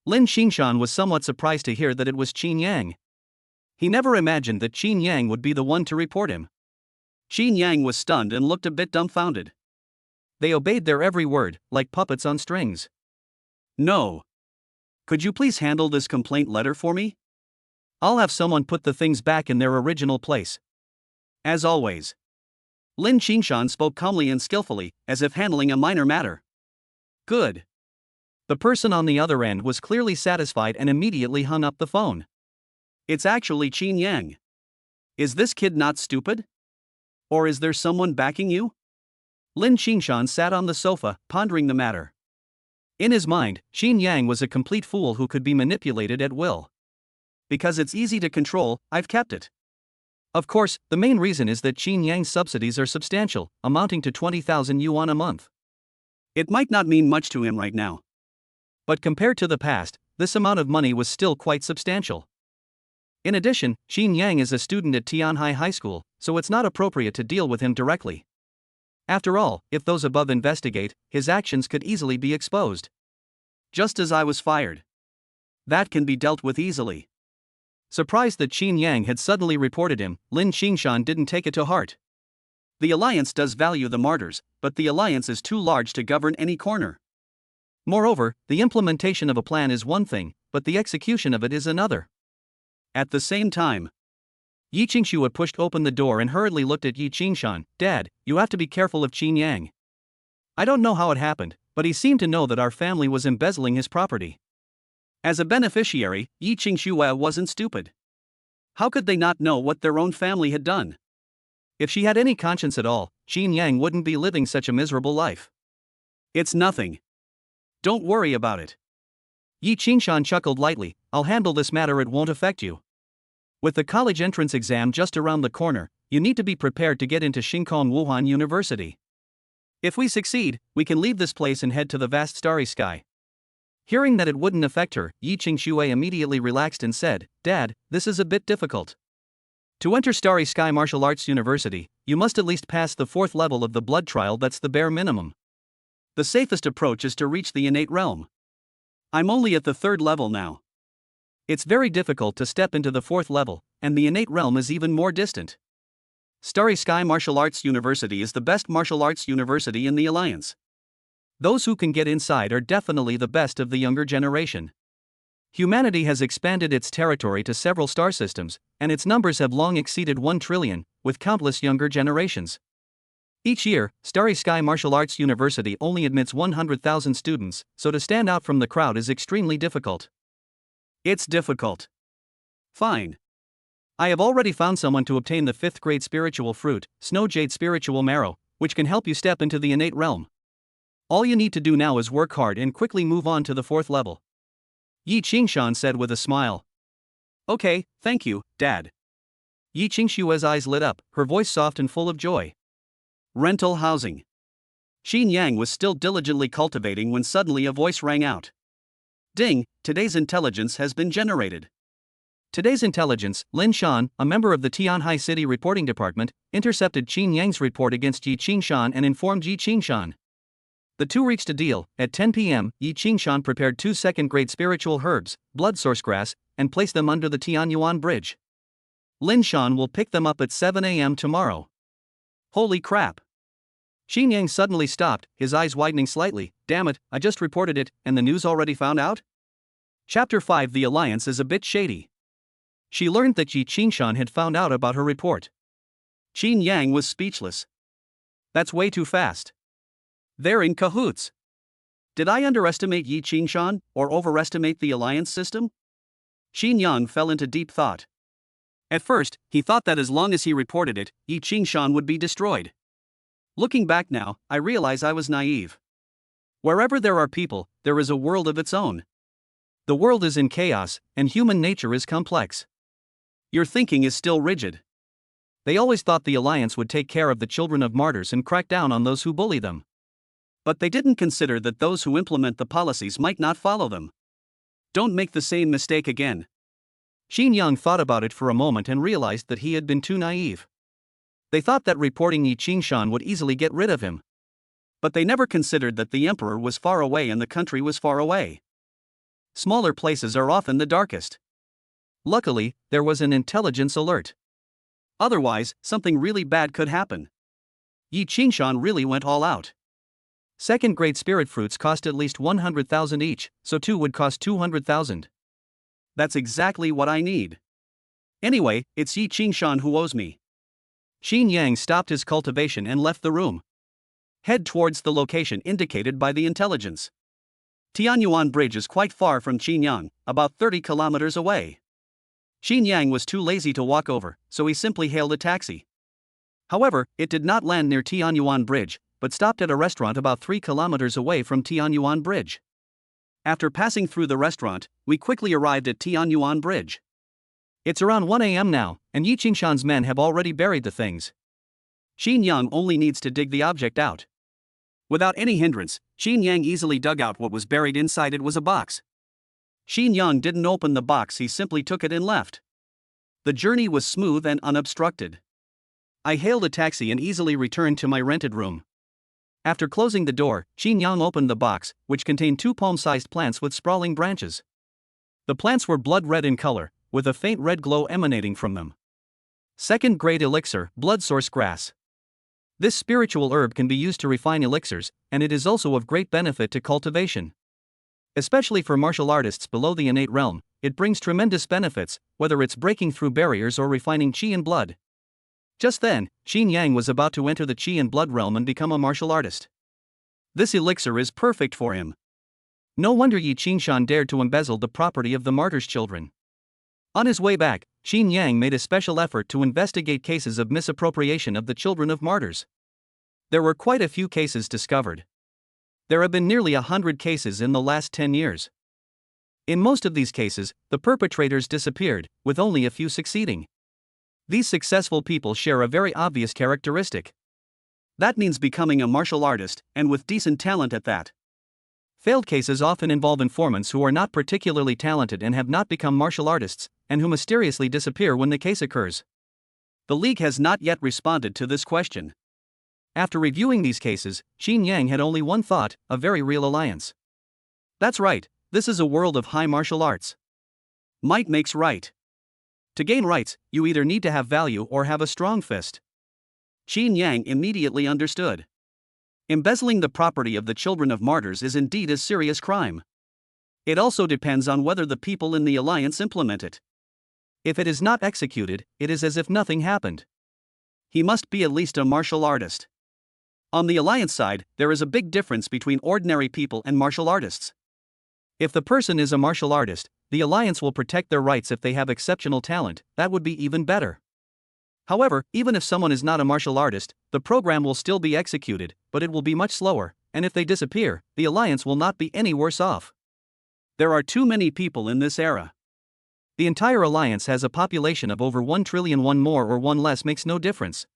Lin Qingshan was somewhat surprised to hear that it was Xin Yang. He never imagined that Xin Yang would be the one to report him. Qin Yang was stunned and looked a bit dumbfounded. They obeyed their every word, like puppets on strings. No. Could you please handle this complaint letter for me? I'll have someone put the things back in their original place. As always. Lin Qingshan spoke calmly and skillfully, as if handling a minor matter. Good. The person on the other end was clearly satisfied and immediately hung up the phone. It's actually Qin Yang. Is this kid not stupid? Or is there someone backing you? Lin Qingshan sat on the sofa, pondering the matter. In his mind, Qin Yang was a complete fool who could be manipulated at will. Because it's easy to control, I've kept it. Of course, the main reason is that Qin Yang's subsidies are substantial, amounting to 20,000 yuan a month. It might not mean much to him right now. But compared to the past, this amount of money was still quite substantial. In addition, Qin Yang is a student at Tianhai High School, so it's not appropriate to deal with him directly. After all, if those above investigate, his actions could easily be exposed. Just as I was fired. That can be dealt with easily. Surprised that Qin Yang had suddenly reported him, Lin Qingshan didn't take it to heart. The Alliance does value the martyrs, but the Alliance is too large to govern any corner. Moreover, the implementation of a plan is one thing, but the execution of it is another. At the same time, Yi Qingxue pushed open the door and hurriedly looked at Yi Qingshan. Dad, you have to be careful of Qin Yang. I don't know how it happened, but he seemed to know that our family was embezzling his property. As a beneficiary, Yi Qingxue wasn't stupid. How could they not know what their own family had done? If she had any conscience at all, Qin Yang wouldn't be living such a miserable life. It's nothing. Don't worry about it. Yi Qingshan chuckled lightly. I'll handle this matter, it won't affect you. With the college entrance exam just around the corner, you need to be prepared to get into Xingkong Wuhan University. If we succeed, we can leave this place and head to the vast starry sky. Hearing that it wouldn't affect her, Yi Qingxue immediately relaxed and said, Dad, this is a bit difficult. To enter Starry Sky Martial Arts University, you must at least pass the 4th level of the blood trial, that's the bare minimum. The safest approach is to reach the innate realm. I'm only at the 3rd level now. It's very difficult to step into the 4th level, and the innate realm is even more distant. Starry Sky Martial Arts University is the best martial arts university in the Alliance. Those who can get inside are definitely the best of the younger generation. Humanity has expanded its territory to several star systems, and its numbers have long exceeded 1 trillion, with countless younger generations. Each year, Starry Sky Martial Arts University only admits 100,000 students, so to stand out from the crowd is extremely difficult. It's difficult. Fine. I have already found someone to obtain the 5th grade spiritual fruit, Snow Jade Spiritual Marrow, which can help you step into the innate realm. All you need to do now is work hard and quickly move on to the 4th level. Yi Qingshan said with a smile. Okay, thank you, Dad. Yi Qingxue's eyes lit up, her voice soft and full of joy. Rental housing. Qin Yang was still diligently cultivating when suddenly a voice rang out. Ding, today's intelligence has been generated. Today's intelligence, Lin Shan, a member of the Tianhai City Reporting Department, intercepted Qin Yang's report against Yi Qingshan and informed Yi Qingshan. The two reached a deal. At 10 p.m., Yi Qingshan prepared 2 second-grade spiritual herbs, blood source grass, and placed them under the Tianyuan Bridge. Lin Shan will pick them up at 7 a.m. tomorrow. Holy crap! Qin Yang suddenly stopped, his eyes widening slightly. Damn it, I just reported it, and the news already found out? Chapter 5. The Alliance is a bit shady. She learned that Yi Qingshan had found out about her report. Qin Yang was speechless. That's way too fast. They're in cahoots. Did I underestimate Yi Qingshan, or overestimate the Alliance system? Qin Yang fell into deep thought. At first, he thought that as long as he reported it, Yi Qingshan would be destroyed. Looking back now, I realize I was naive. Wherever there are people, there is a world of its own. The world is in chaos, and human nature is complex. Your thinking is still rigid. They always thought the Alliance would take care of the children of martyrs and crack down on those who bully them. But they didn't consider that those who implement the policies might not follow them. Don't make the same mistake again. Qin Yang thought about it for a moment and realized that he had been too naive. They thought that reporting Yi Qingshan would easily get rid of him. But they never considered that the emperor was far away and the country was far away. Smaller places are often the darkest. Luckily, there was an intelligence alert. Otherwise, something really bad could happen. Yi Qingshan really went all out. Second grade spirit fruits cost at least 100,000 each, so 2 would cost 200,000. That's exactly what I need. Anyway, it's Yi Qingshan who owes me. Xin Yang stopped his cultivation and left the room. Head towards the location indicated by the intelligence. Tianyuan Bridge is quite far from Qinyang, about 30 kilometers away. Xin Yang was too lazy to walk over, so he simply hailed a taxi. However, it did not land near Tianyuan Bridge, but stopped at a restaurant about 3 kilometers away from Tianyuan Bridge. After passing through the restaurant, we quickly arrived at Tianyuan Bridge. It's around 1 a.m. now, and Yi Qingshan's men have already buried the things. Xin Yang only needs to dig the object out. Without any hindrance, Xin Yang easily dug out what was buried inside. It was a box. Xin Yang didn't open the box, he simply took it and left. The journey was smooth and unobstructed. I hailed a taxi and easily returned to my rented room. After closing the door, Xin Yang opened the box, which contained 2 palm-sized plants with sprawling branches. The plants were blood red in color, with a faint red glow emanating from them. Second grade elixir, blood source grass. This spiritual herb can be used to refine elixirs, and it is also of great benefit to cultivation. Especially for martial artists below the innate realm, it brings tremendous benefits, whether it's breaking through barriers or refining qi and blood. Just then, Xin Yang was about to enter the qi and blood realm and become a martial artist. This elixir is perfect for him. No wonder Yi Qingshan dared to embezzle the property of the martyr's children. On his way back, Xin Yang made a special effort to investigate cases of misappropriation of the children of martyrs. There were quite a few cases discovered. There have been nearly 100 cases in the last 10 years. In most of these cases, the perpetrators disappeared, with only a few succeeding. These successful people share a very obvious characteristic. That means becoming a martial artist, and with decent talent at that. Failed cases often involve informants who are not particularly talented and have not become martial artists, and who mysteriously disappear when the case occurs. The League has not yet responded to this question. After reviewing these cases, Xin Yang had only one thought: a very real alliance. That's right, this is a world of high martial arts. Might makes right. To gain rights, you either need to have value or have a strong fist. Xin Yang immediately understood. Embezzling the property of the children of martyrs is indeed a serious crime. It also depends on whether the people in the alliance implement it. If it is not executed, it is as if nothing happened. He must be at least a martial artist. On the alliance side, there is a big difference between ordinary people and martial artists. If the person is a martial artist, the alliance will protect their rights. If they have exceptional talent, that would be even better. However, even if someone is not a martial artist, the program will still be executed, but it will be much slower, and if they disappear, the alliance will not be any worse off. There are too many people in this era. The entire alliance has a population of over 1 trillion. One more or one less makes no difference.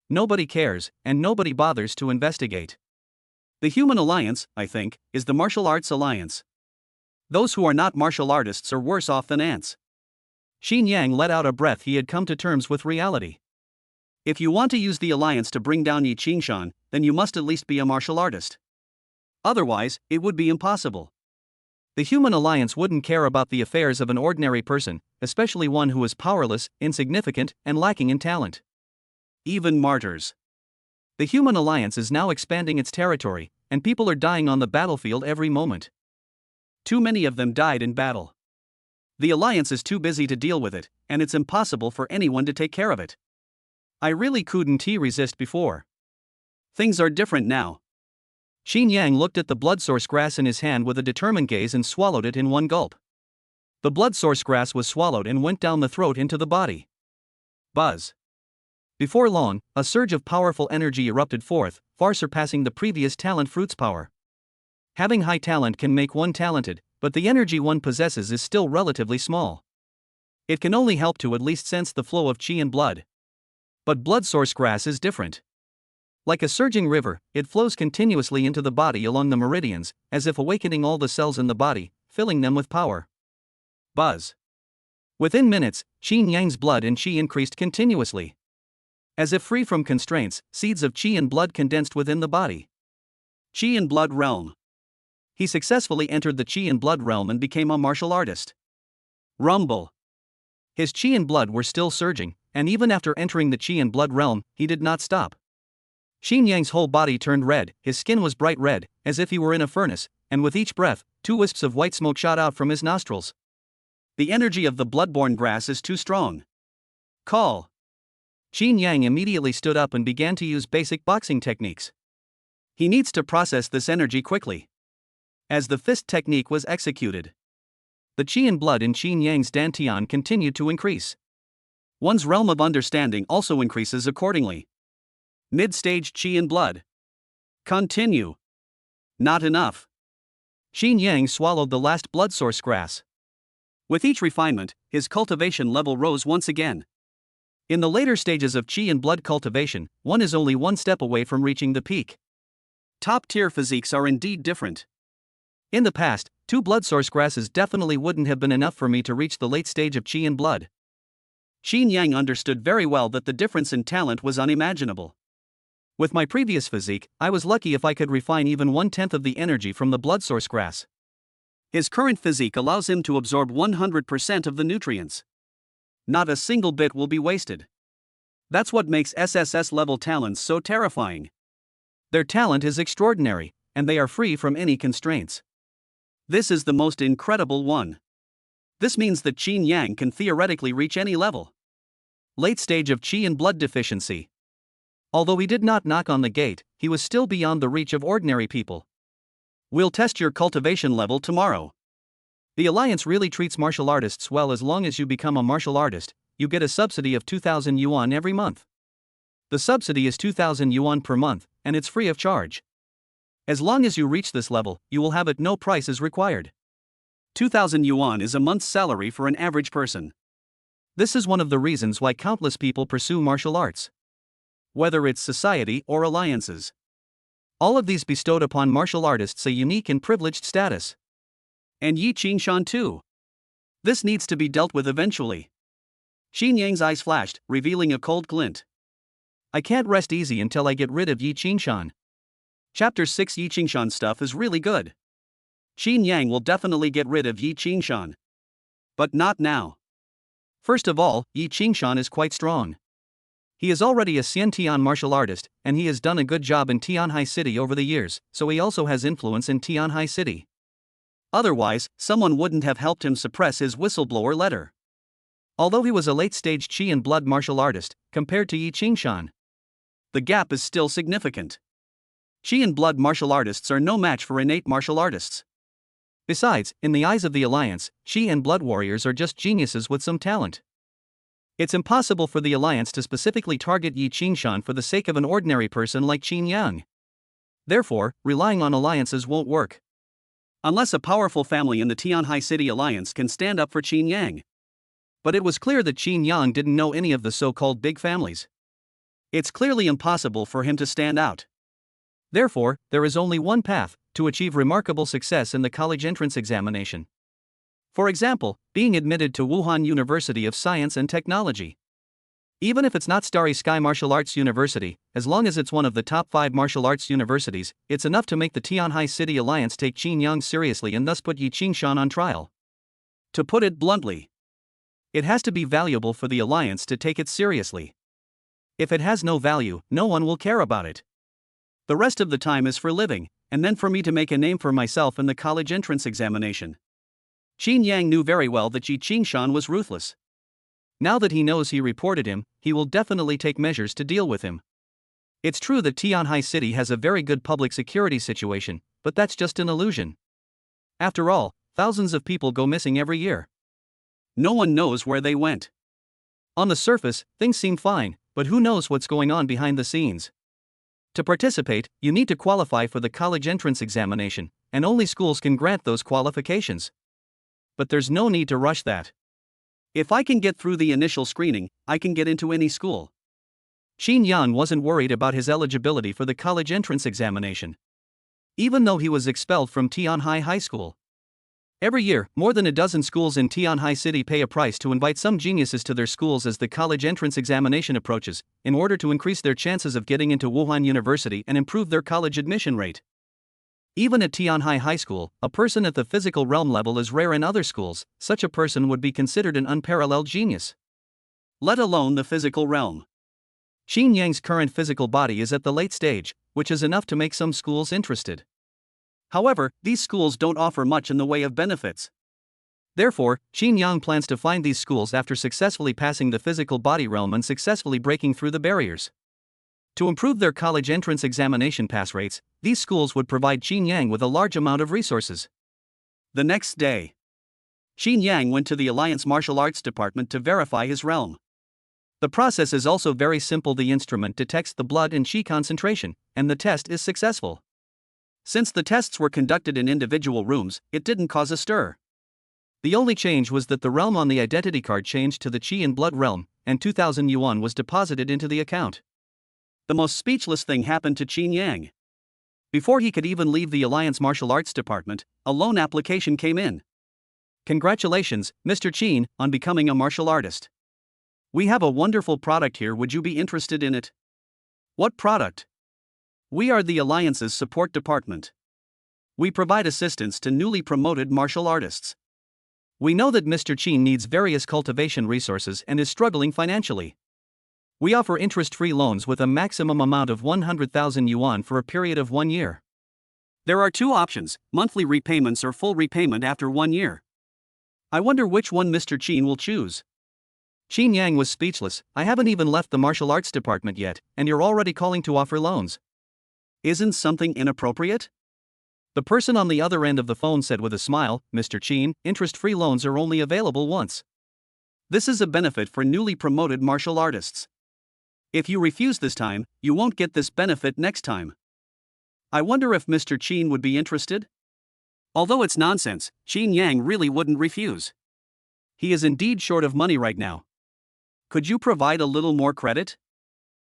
Nobody cares, and nobody bothers to investigate. The human alliance, I think, is the martial arts alliance. Those who are not martial artists are worse off than ants. Xin Yang let out a breath. He had come to terms with reality. If you want to use the alliance to bring down Yi Qingshan, then you must at least be a martial artist. Otherwise, it would be impossible. The human alliance wouldn't care about the affairs of an ordinary person, especially one who is powerless, insignificant, and lacking in talent. Even martyrs. The human alliance is now expanding its territory, and people are dying on the battlefield every moment. Too many of them died in battle. The alliance is too busy to deal with it, and it's impossible for anyone to take care of it. I really couldn't resist before. Things are different now. Xin Yang looked at the blood source grass in his hand with a determined gaze and swallowed it in one gulp. The blood source grass was swallowed and went down the throat into the body. Buzz. Before long, a surge of powerful energy erupted forth, far surpassing the previous talent fruit's power. Having high talent can make one talented, but the energy one possesses is still relatively small. It can only help to at least sense the flow of qi and blood. But blood source grass is different. Like a surging river, it flows continuously into the body along the meridians, as if awakening all the cells in the body, filling them with power. Buzz. Within minutes, Xin Yang's blood and qi increased continuously. As if free from constraints, seeds of qi and blood condensed within the body. Qi and blood realm. He successfully entered the qi and blood realm and became a martial artist. Rumble. His qi and blood were still surging, and even after entering the Qi and Blood realm, he did not stop. Qin Yang's whole body turned red, his skin was bright red, as if he were in a furnace, and with each breath, 2 wisps of white smoke shot out from his nostrils. The energy of the bloodborne grass is too strong. Call. Qin Yang immediately stood up and began to use basic boxing techniques. He needs to process this energy quickly. As the fist technique was executed, the Qi and blood in Qin Yang's dantian continued to increase. One's realm of understanding also increases accordingly. Mid-stage Qi and blood. Continue. Not enough. Qin Yang swallowed the last blood source grass. With each refinement, his cultivation level rose once again. In the later stages of Qi and blood cultivation, one is only one step away from reaching the peak. Top-tier physiques are indeed different. In the past, 2 blood source grasses definitely wouldn't have been enough for me to reach the late stage of Qi and blood. Qin Yang understood very well that the difference in talent was unimaginable. With my previous physique, I was lucky if I could refine even 1/10 of the energy from the blood source grass. His current physique allows him to absorb 100% of the nutrients. Not a single bit will be wasted. That's what makes SSS level talents so terrifying. Their talent is extraordinary, and they are free from any constraints. This is the most incredible one. This means that Qin Yang can theoretically reach any level. Late stage of Qi and blood deficiency. Although he did not knock on the gate, he was still beyond the reach of ordinary people. We'll test your cultivation level tomorrow. The Alliance really treats martial artists well. As long as you become a martial artist, you get a subsidy of 2,000 yuan every month. The subsidy is 2,000 yuan per month, and it's free of charge. As long as you reach this level, you will have it, no price is required. 2,000 yuan is a month's salary for an average person. This is one of the reasons why countless people pursue martial arts. Whether it's society or alliances. All of these bestowed upon martial artists a unique and privileged status. And Yi Qingshan too. This needs to be dealt with eventually. Qin Yang's eyes flashed, revealing a cold glint. I can't rest easy until I get rid of Yi Qingshan. Chapter 6 Yi Qingshan stuff is really good. Qin Yang will definitely get rid of Yi Qingshan. But not now. First of all, Yi Qingshan is quite strong. He is already a Xiantian martial artist, and he has done a good job in Tianhai City over the years, so he also has influence in Tianhai City. Otherwise, someone wouldn't have helped him suppress his whistleblower letter. Although he was a late-stage Qi and blood martial artist, compared to Yi Qingshan, the gap is still significant. Qi and blood martial artists are no match for innate martial artists. Besides, in the eyes of the Alliance, Qi and blood warriors are just geniuses with some talent. It's impossible for the Alliance to specifically target Yi Qingshan for the sake of an ordinary person like Qin Yang. Therefore, relying on alliances won't work. Unless a powerful family in the Tianhai City Alliance can stand up for Qin Yang. But it was clear that Qin Yang didn't know any of the so-called big families. It's clearly impossible for him to stand out. Therefore, there is only one path to achieve remarkable success in the college entrance examination. For example, being admitted to Wuhan University of Science and Technology. Even if it's not Starry Sky Martial Arts University, as long as it's one of the top 5 martial arts universities, it's enough to make the Tianhai City Alliance take Qin Yang seriously and thus put Yi Qingshan on trial. To put it bluntly, it has to be valuable for the Alliance to take it seriously. If it has no value, no one will care about it. The rest of the time is for living, and then for me to make a name for myself in the college entrance examination. Qin Yang knew very well that Yi Qingshan was ruthless. Now that he knows he reported him, he will definitely take measures to deal with him. It's true that Tianhai City has a very good public security situation, but that's just an illusion. After all, thousands of people go missing every year. No one knows where they went. On the surface, things seem fine, but who knows what's going on behind the scenes? To participate, you need to qualify for the college entrance examination, and only schools can grant those qualifications. But there's no need to rush that. If I can get through the initial screening, I can get into any school. Qin Yan wasn't worried about his eligibility for the college entrance examination. Even though he was expelled from Tianhai High School. Every year, more than a dozen schools in Tianhai City pay a price to invite some geniuses to their schools as the college entrance examination approaches, in order to increase their chances of getting into Wuhan University and improve their college admission rate. Even at Tianhai High School, a person at the physical realm level is rare in other schools. Such a person would be considered an unparalleled genius. let alone the physical realm. Xin Yang's current physical body is at the late stage, which is enough to make some schools interested. However, these schools don't offer much in the way of benefits. Therefore, Xin Yang plans to find these schools after successfully passing the physical body realm and successfully breaking through the barriers. To improve their college entrance examination pass rates, these schools would provide Xin Yang with a large amount of resources. The next day, Xin Yang went to the Alliance Martial Arts Department to verify his realm. The process is also very simple. The instrument detects the blood and qi concentration, and the test is successful. Since the tests were conducted in individual rooms, it didn't cause a stir. The only change was that the realm on the identity card changed to the qi and blood realm, and 2,000 yuan was deposited into the account. The most speechless thing happened to Xin Yang. Before he could even leave the Alliance Martial Arts Department, a loan application came in. Congratulations, Mr. Qin, on becoming a martial artist. We have a wonderful product here. Would you be interested in it? What product? We are the Alliance's support department. We provide assistance to newly promoted martial artists. We know that Mr. Qin needs various cultivation resources and is struggling financially. We offer interest-free loans with a maximum amount of 100,000 yuan for a period of 1 year. There are two options, monthly repayments or full repayment after 1 year. I wonder which one Mr. Qin will choose. Xin Yang was speechless. I haven't even left the martial arts department yet, and you're already calling to offer loans. Isn't something inappropriate? The person on the other end of the phone said with a smile, Mr. Qin, interest-free loans are only available once. This is a benefit for newly promoted martial artists. If you refuse this time, you won't get this benefit next time. I wonder if Mr. Qin would be interested? Although it's nonsense, Xin Yang really wouldn't refuse. He is indeed short of money right now. Could you provide a little more credit?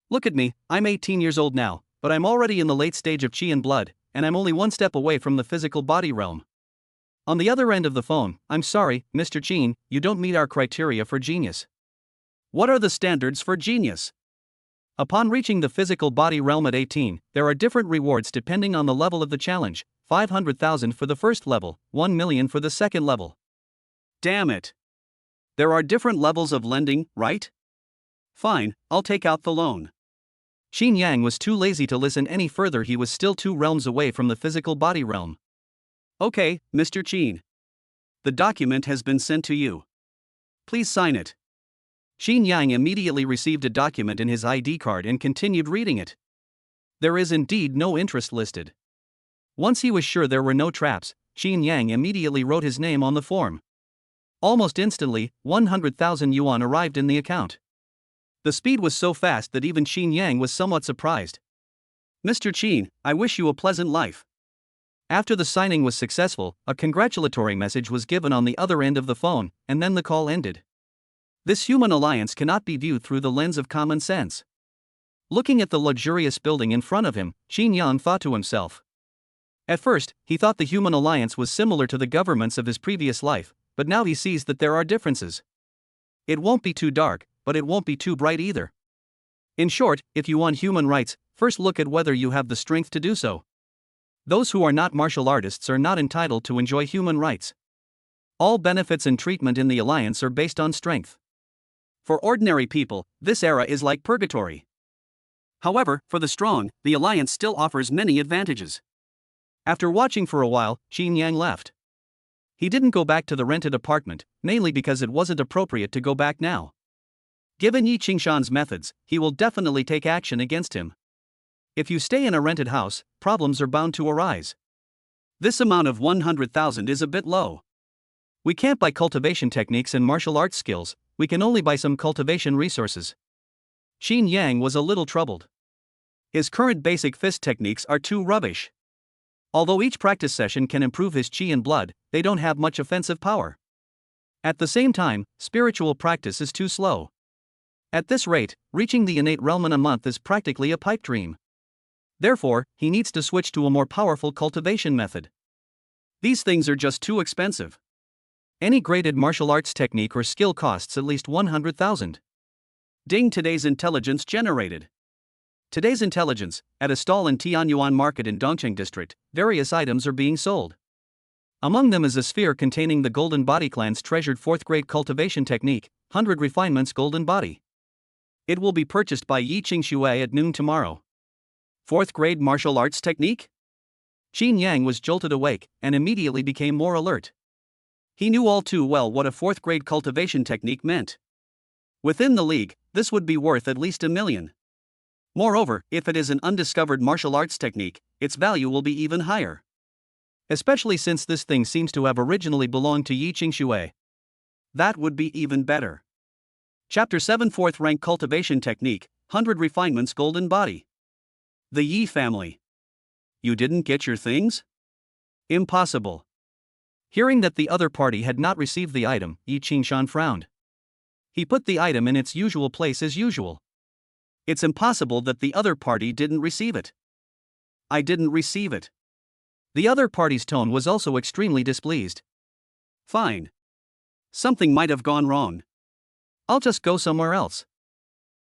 Look at me, I'm 18 years old now, but I'm already in the late stage of qi and blood, and I'm only one step away from the physical body realm. On the other end of the phone, I'm sorry, Mr. Qin, you don't meet our criteria for genius. What are the standards for genius? Upon reaching the physical body realm at 18, there are different rewards depending on the level of the challenge, 500,000 for the first level, 1 million for the second level. Damn it. There are different levels of lending, right? Fine, I'll take out the loan. Xin Yang was too lazy to listen any further. He was still 2 realms away from the physical body realm. Okay, Mr. Qin. The document has been sent to you. Please sign it. Xin Yang immediately received a document in his ID card and continued reading it. There is indeed no interest listed. Once he was sure there were no traps, Xin Yang immediately wrote his name on the form. Almost instantly, 100,000 yuan arrived in the account. The speed was so fast that even Xin Yang was somewhat surprised. Mr. Qin, I wish you a pleasant life. After the signing was successful, a congratulatory message was given on the other end of the phone, and then the call ended. This human alliance cannot be viewed through the lens of common sense. Looking at the luxurious building in front of him, Xin Yang thought to himself. At first, he thought the human alliance was similar to the governments of his previous life, but now he sees that there are differences. It won't be too dark, but it won't be too bright either. In short, if you want human rights, first look at whether you have the strength to do so. Those who are not martial artists are not entitled to enjoy human rights. All benefits and treatment in the alliance are based on strength. For ordinary people, this era is like purgatory. However, for the strong, the alliance still offers many advantages. After watching for a while, Xin Yang left. He didn't go back to the rented apartment, mainly because it wasn't appropriate to go back now. Given Yi Qingshan's methods, he will definitely take action against him. If you stay in a rented house, problems are bound to arise. This amount of 100,000 is a bit low. We can't buy cultivation techniques and martial arts skills, we can only buy some cultivation resources. Xin Yang was a little troubled. His current basic fist techniques are too rubbish. Although each practice session can improve his qi and blood, they don't have much offensive power. At the same time, spiritual practice is too slow. At this rate, reaching the innate realm in a month is practically a pipe dream. Therefore, he needs to switch to a more powerful cultivation method. These things are just too expensive. Any graded martial arts technique or skill costs at least 100,000. Ding, today's intelligence generated. Today's intelligence, at a stall in Tianyuan Market in Dongcheng District, various items are being sold. Among them is a sphere containing the Golden Body Clan's treasured 4th grade cultivation technique, 100 Refinements Golden Body. It will be purchased by Yi Qingxue at noon tomorrow. 4th grade martial arts technique? Qin Yang was jolted awake and immediately became more alert. He knew all too well what a 4th grade cultivation technique meant. Within the league, this would be worth at least $1 million. Moreover, if it is an undiscovered martial arts technique, its value will be even higher. Especially since this thing seems to have originally belonged to Yi Qingxue. That would be even better. Chapter 7 4th rank cultivation technique, 100 Refinements Golden Body. The Yi family. You didn't get your things? Impossible. Hearing that the other party had not received the item, Yi Qingshan frowned. He put the item in its usual place as usual. It's impossible that the other party didn't receive it. I didn't receive it. The other party's tone was also extremely displeased. Fine. Something might have gone wrong. I'll just go somewhere else.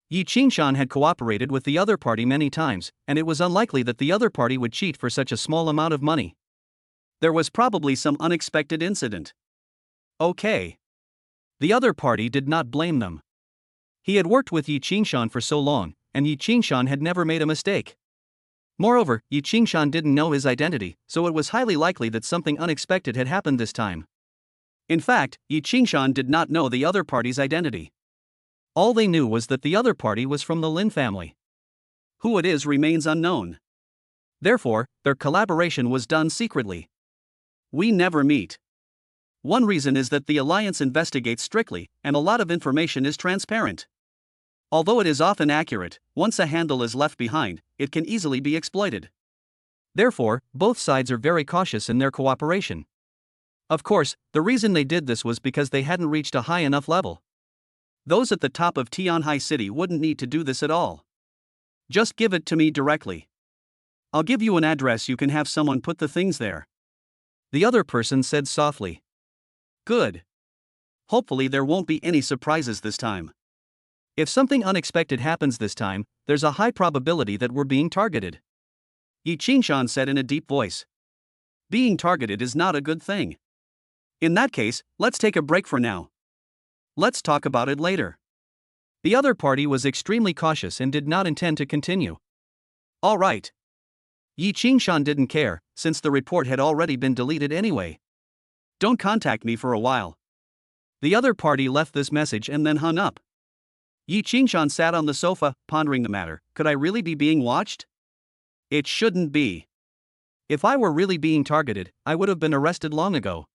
Yi Qingshan had cooperated with the other party many times, and it was unlikely that the other party would cheat for such a small amount of money. There was probably some unexpected incident. Okay. The other party did not blame them. He had worked with Yi Qingshan for so long, and Yi Qingshan had never made a mistake. Moreover, Yi Qingshan didn't know his identity, so it was highly likely that something unexpected had happened this time. In fact, Yi Qingshan did not know the other party's identity. All they knew was that the other party was from the Lin family. Who it is remains unknown. Therefore, their collaboration was done secretly. We never meet. One reason is that the alliance investigates strictly, and a lot of information is transparent. Although it is often accurate, once a handle is left behind, it can easily be exploited. Therefore, both sides are very cautious in their cooperation. Of course, the reason they did this was because they hadn't reached a high enough level. Those at the top of Tianhai City wouldn't need to do this at all. Just give it to me directly. I'll give you an address, you can have someone put the things there. The other person said softly. Good. Hopefully there won't be any surprises this time. If something unexpected happens this time, there's a high probability that we're being targeted. Yi Qingshan said in a deep voice. Being targeted is not a good thing. In that case, let's take a break for now. Let's talk about it later. The other party was extremely cautious and did not intend to continue. All right. Yi Qingshan didn't care, since the report had already been deleted anyway. Don't contact me for a while. The other party left this message and then hung up. Yi Qingshan sat on the sofa, pondering the matter. Could I really be being watched? It shouldn't be. If I were really being targeted, I would have been arrested long ago.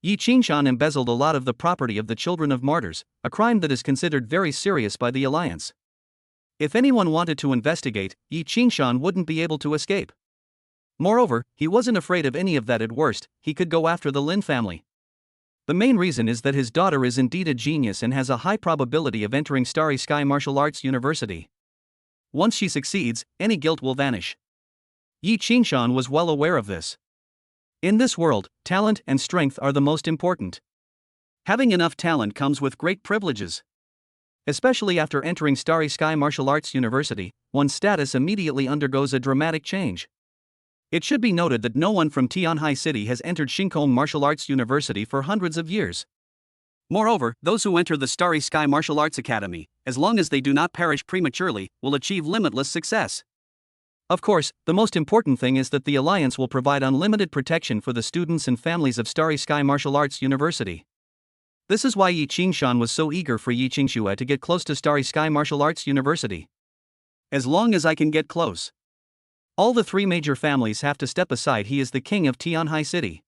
Yi Qingshan embezzled a lot of the property of the children of martyrs, a crime that is considered very serious by the alliance. If anyone wanted to investigate, Yi Qingshan wouldn't be able to escape. Moreover, he wasn't afraid of any of that. At worst, he could go after the Lin family. The main reason is that his daughter is indeed a genius and has a high probability of entering Starry Sky Martial Arts University. Once she succeeds, any guilt will vanish. Yi Qingshan was well aware of this. In this world, talent and strength are the most important. Having enough talent comes with great privileges. Especially after entering Starry Sky Martial Arts University, one's status immediately undergoes a dramatic change. It should be noted that no one from Tianhai City has entered Shinkong Martial Arts University for hundreds of years. Moreover, those who enter the Starry Sky Martial Arts Academy, as long as they do not perish prematurely, will achieve limitless success. Of course, the most important thing is that the Alliance will provide unlimited protection for the students and families of Starry Sky Martial Arts University. This is why Yi Qingshan was so eager for Yi Qingxue to get close to Starry Sky Martial Arts University. As long as I can get close. All the three major families have to step aside. He is the king of Tianhai City.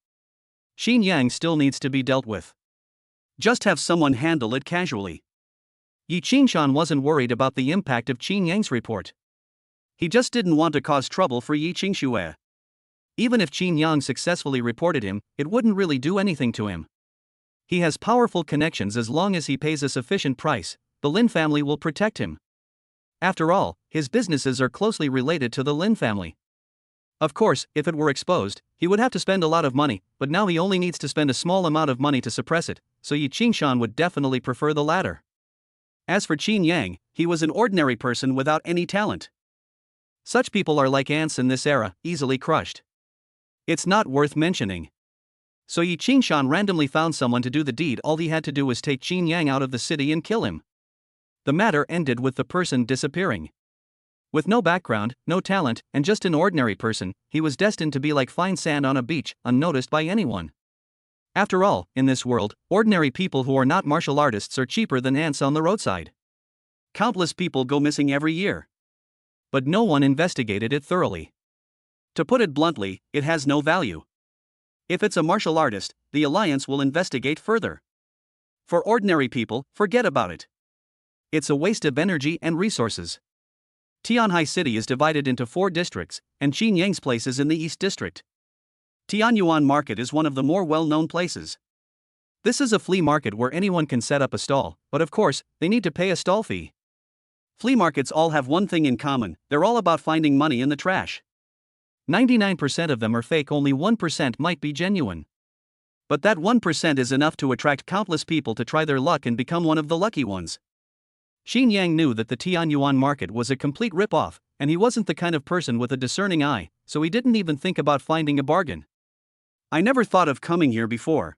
Qin Yang still needs to be dealt with. Just have someone handle it casually. Yi Qingshan wasn't worried about the impact of Qin Yang's report. He just didn't want to cause trouble for Yi Qingxue. Even if Qin Yang successfully reported him, it wouldn't really do anything to him. He has powerful connections. As long as he pays a sufficient price, the Lin family will protect him. After all, his businesses are closely related to the Lin family. Of course, if it were exposed, he would have to spend a lot of money, but now he only needs to spend a small amount of money to suppress it, so Yi Qingshan would definitely prefer the latter. As for Qin Yang, he was an ordinary person without any talent. Such people are like ants in this era, easily crushed. It's not worth mentioning. So Yi Qingshan randomly found someone to do the deed. All he had to do was take Qin Yang out of the city and kill him. The matter ended with the person disappearing. With no background, no talent, and just an ordinary person, he was destined to be like fine sand on a beach, unnoticed by anyone. After all, in this world, ordinary people who are not martial artists are cheaper than ants on the roadside. Countless people go missing every year. But no one investigated it thoroughly. To put it bluntly, it has no value. If it's a martial artist, the Alliance will investigate further. For ordinary people, forget about it. It's a waste of energy and resources. Tianhai City is divided into 4 districts, and Qin Yang's place is in the East District. Tianyuan Market is one of the more well-known places. This is a flea market where anyone can set up a stall, but of course, they need to pay a stall fee. Flea markets all have one thing in common: they're all about finding money in the trash. 99% of them are fake, only 1% might be genuine. But that 1% is enough to attract countless people to try their luck and become one of the lucky ones. Qin Yang knew that the Tianyuan market was a complete rip-off, and he wasn't the kind of person with a discerning eye, so he didn't even think about finding a bargain. I never thought of coming here before.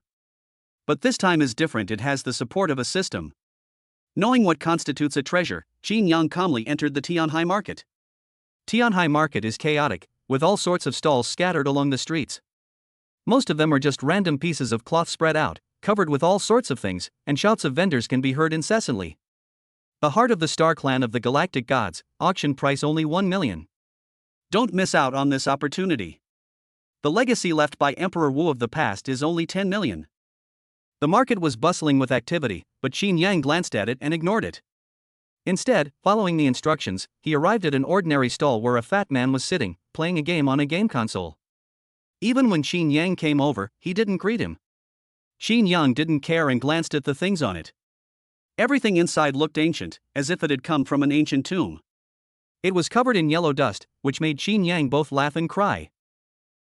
But this time is different. It has the support of a system. Knowing what constitutes a treasure, Qin Yang calmly entered the Tianhai market. Tianhai market is chaotic, with all sorts of stalls scattered along the streets. Most of them are just random pieces of cloth spread out, covered with all sorts of things, and shouts of vendors can be heard incessantly. The heart of the Star Clan of the Galactic Gods, auction price only 1 million. Don't miss out on this opportunity. The legacy left by Emperor Wu of the past is only 10 million. The market was bustling with activity, but Qin Yang glanced at it and ignored it. Instead, following the instructions, he arrived at an ordinary stall where a fat man was sitting, playing a game on a game console. Even when Qin Yang came over, he didn't greet him. Qin Yang didn't care and glanced at the things on it. Everything inside looked ancient, as if it had come from an ancient tomb. It was covered in yellow dust, which made Qin Yang both laugh and cry.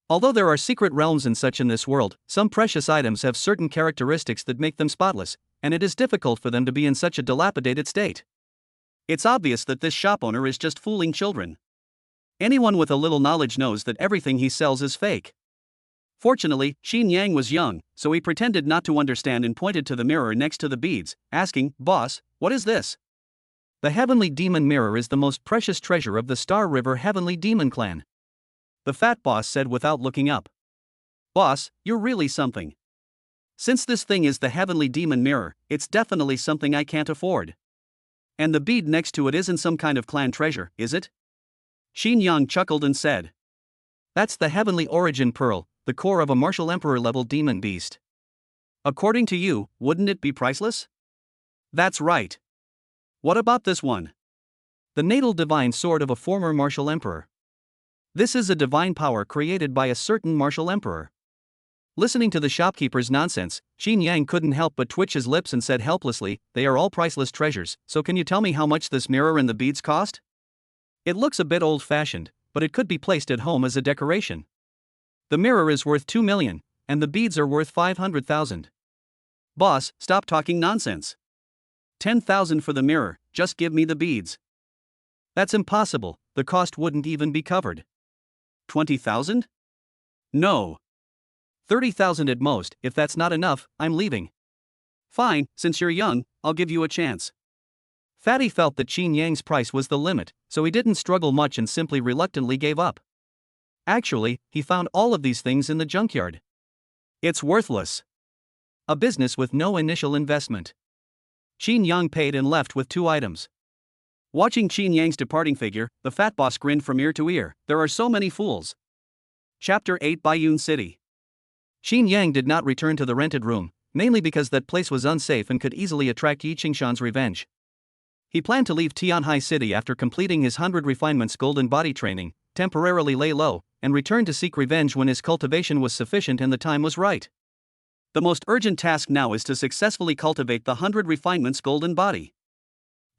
Although there are secret realms and such in this world, some precious items have certain characteristics that make them spotless, and it is difficult for them to be in such a dilapidated state. It's obvious that this shop owner is just fooling children. Anyone with a little knowledge knows that everything he sells is fake. Fortunately, Qin Yang was young, so he pretended not to understand and pointed to the mirror next to the beads, asking, "Boss, what is this?" The Heavenly Demon Mirror is the most precious treasure of the Star River Heavenly Demon Clan. The fat boss said without looking up. "Boss, you're really something. Since this thing is the Heavenly Demon Mirror, it's definitely something I can't afford. And the bead next to it isn't some kind of clan treasure, is it?" Qin Yang chuckled and said, "That's the Heavenly Origin Pearl, the core of a martial emperor-level demon beast. According to you, wouldn't it be priceless?" "That's right. What about this one?" "The natal divine sword of a former martial emperor. This is a divine power created by a certain martial emperor." Listening to the shopkeeper's nonsense, Qin Yang couldn't help but twitch his lips and said helplessly, "They are all priceless treasures, so can you tell me how much this mirror and the beads cost? It looks a bit old-fashioned, but it could be placed at home as a decoration. The mirror is worth 2 million, and the beads are worth 500,000. "Boss, stop talking nonsense. 10,000 for the mirror, just give me the beads." "That's impossible, the cost wouldn't even be covered." 20,000? "No. 30,000 at most. If that's not enough, I'm leaving." "Fine, since you're young, I'll give you a chance." Fatty felt that Qin Yang's price was the limit, so he didn't struggle much and simply reluctantly gave up. Actually, he found all of these things in the junkyard. It's worthless. A business with no initial investment. Qin Yang paid and left with 2 items. Watching Qin Yang's departing figure, the fat boss grinned from ear to ear. There are so many fools. Chapter 8 Baiyun City. Qin Yang did not return to the rented room, mainly because that place was unsafe and could easily attract Yi Qingshan's revenge. He planned to leave Tianhai City after completing his 100 refinements golden body training, temporarily lay low, and return to seek revenge when his cultivation was sufficient and the time was right. The most urgent task now is to successfully cultivate the 100 refinements golden body.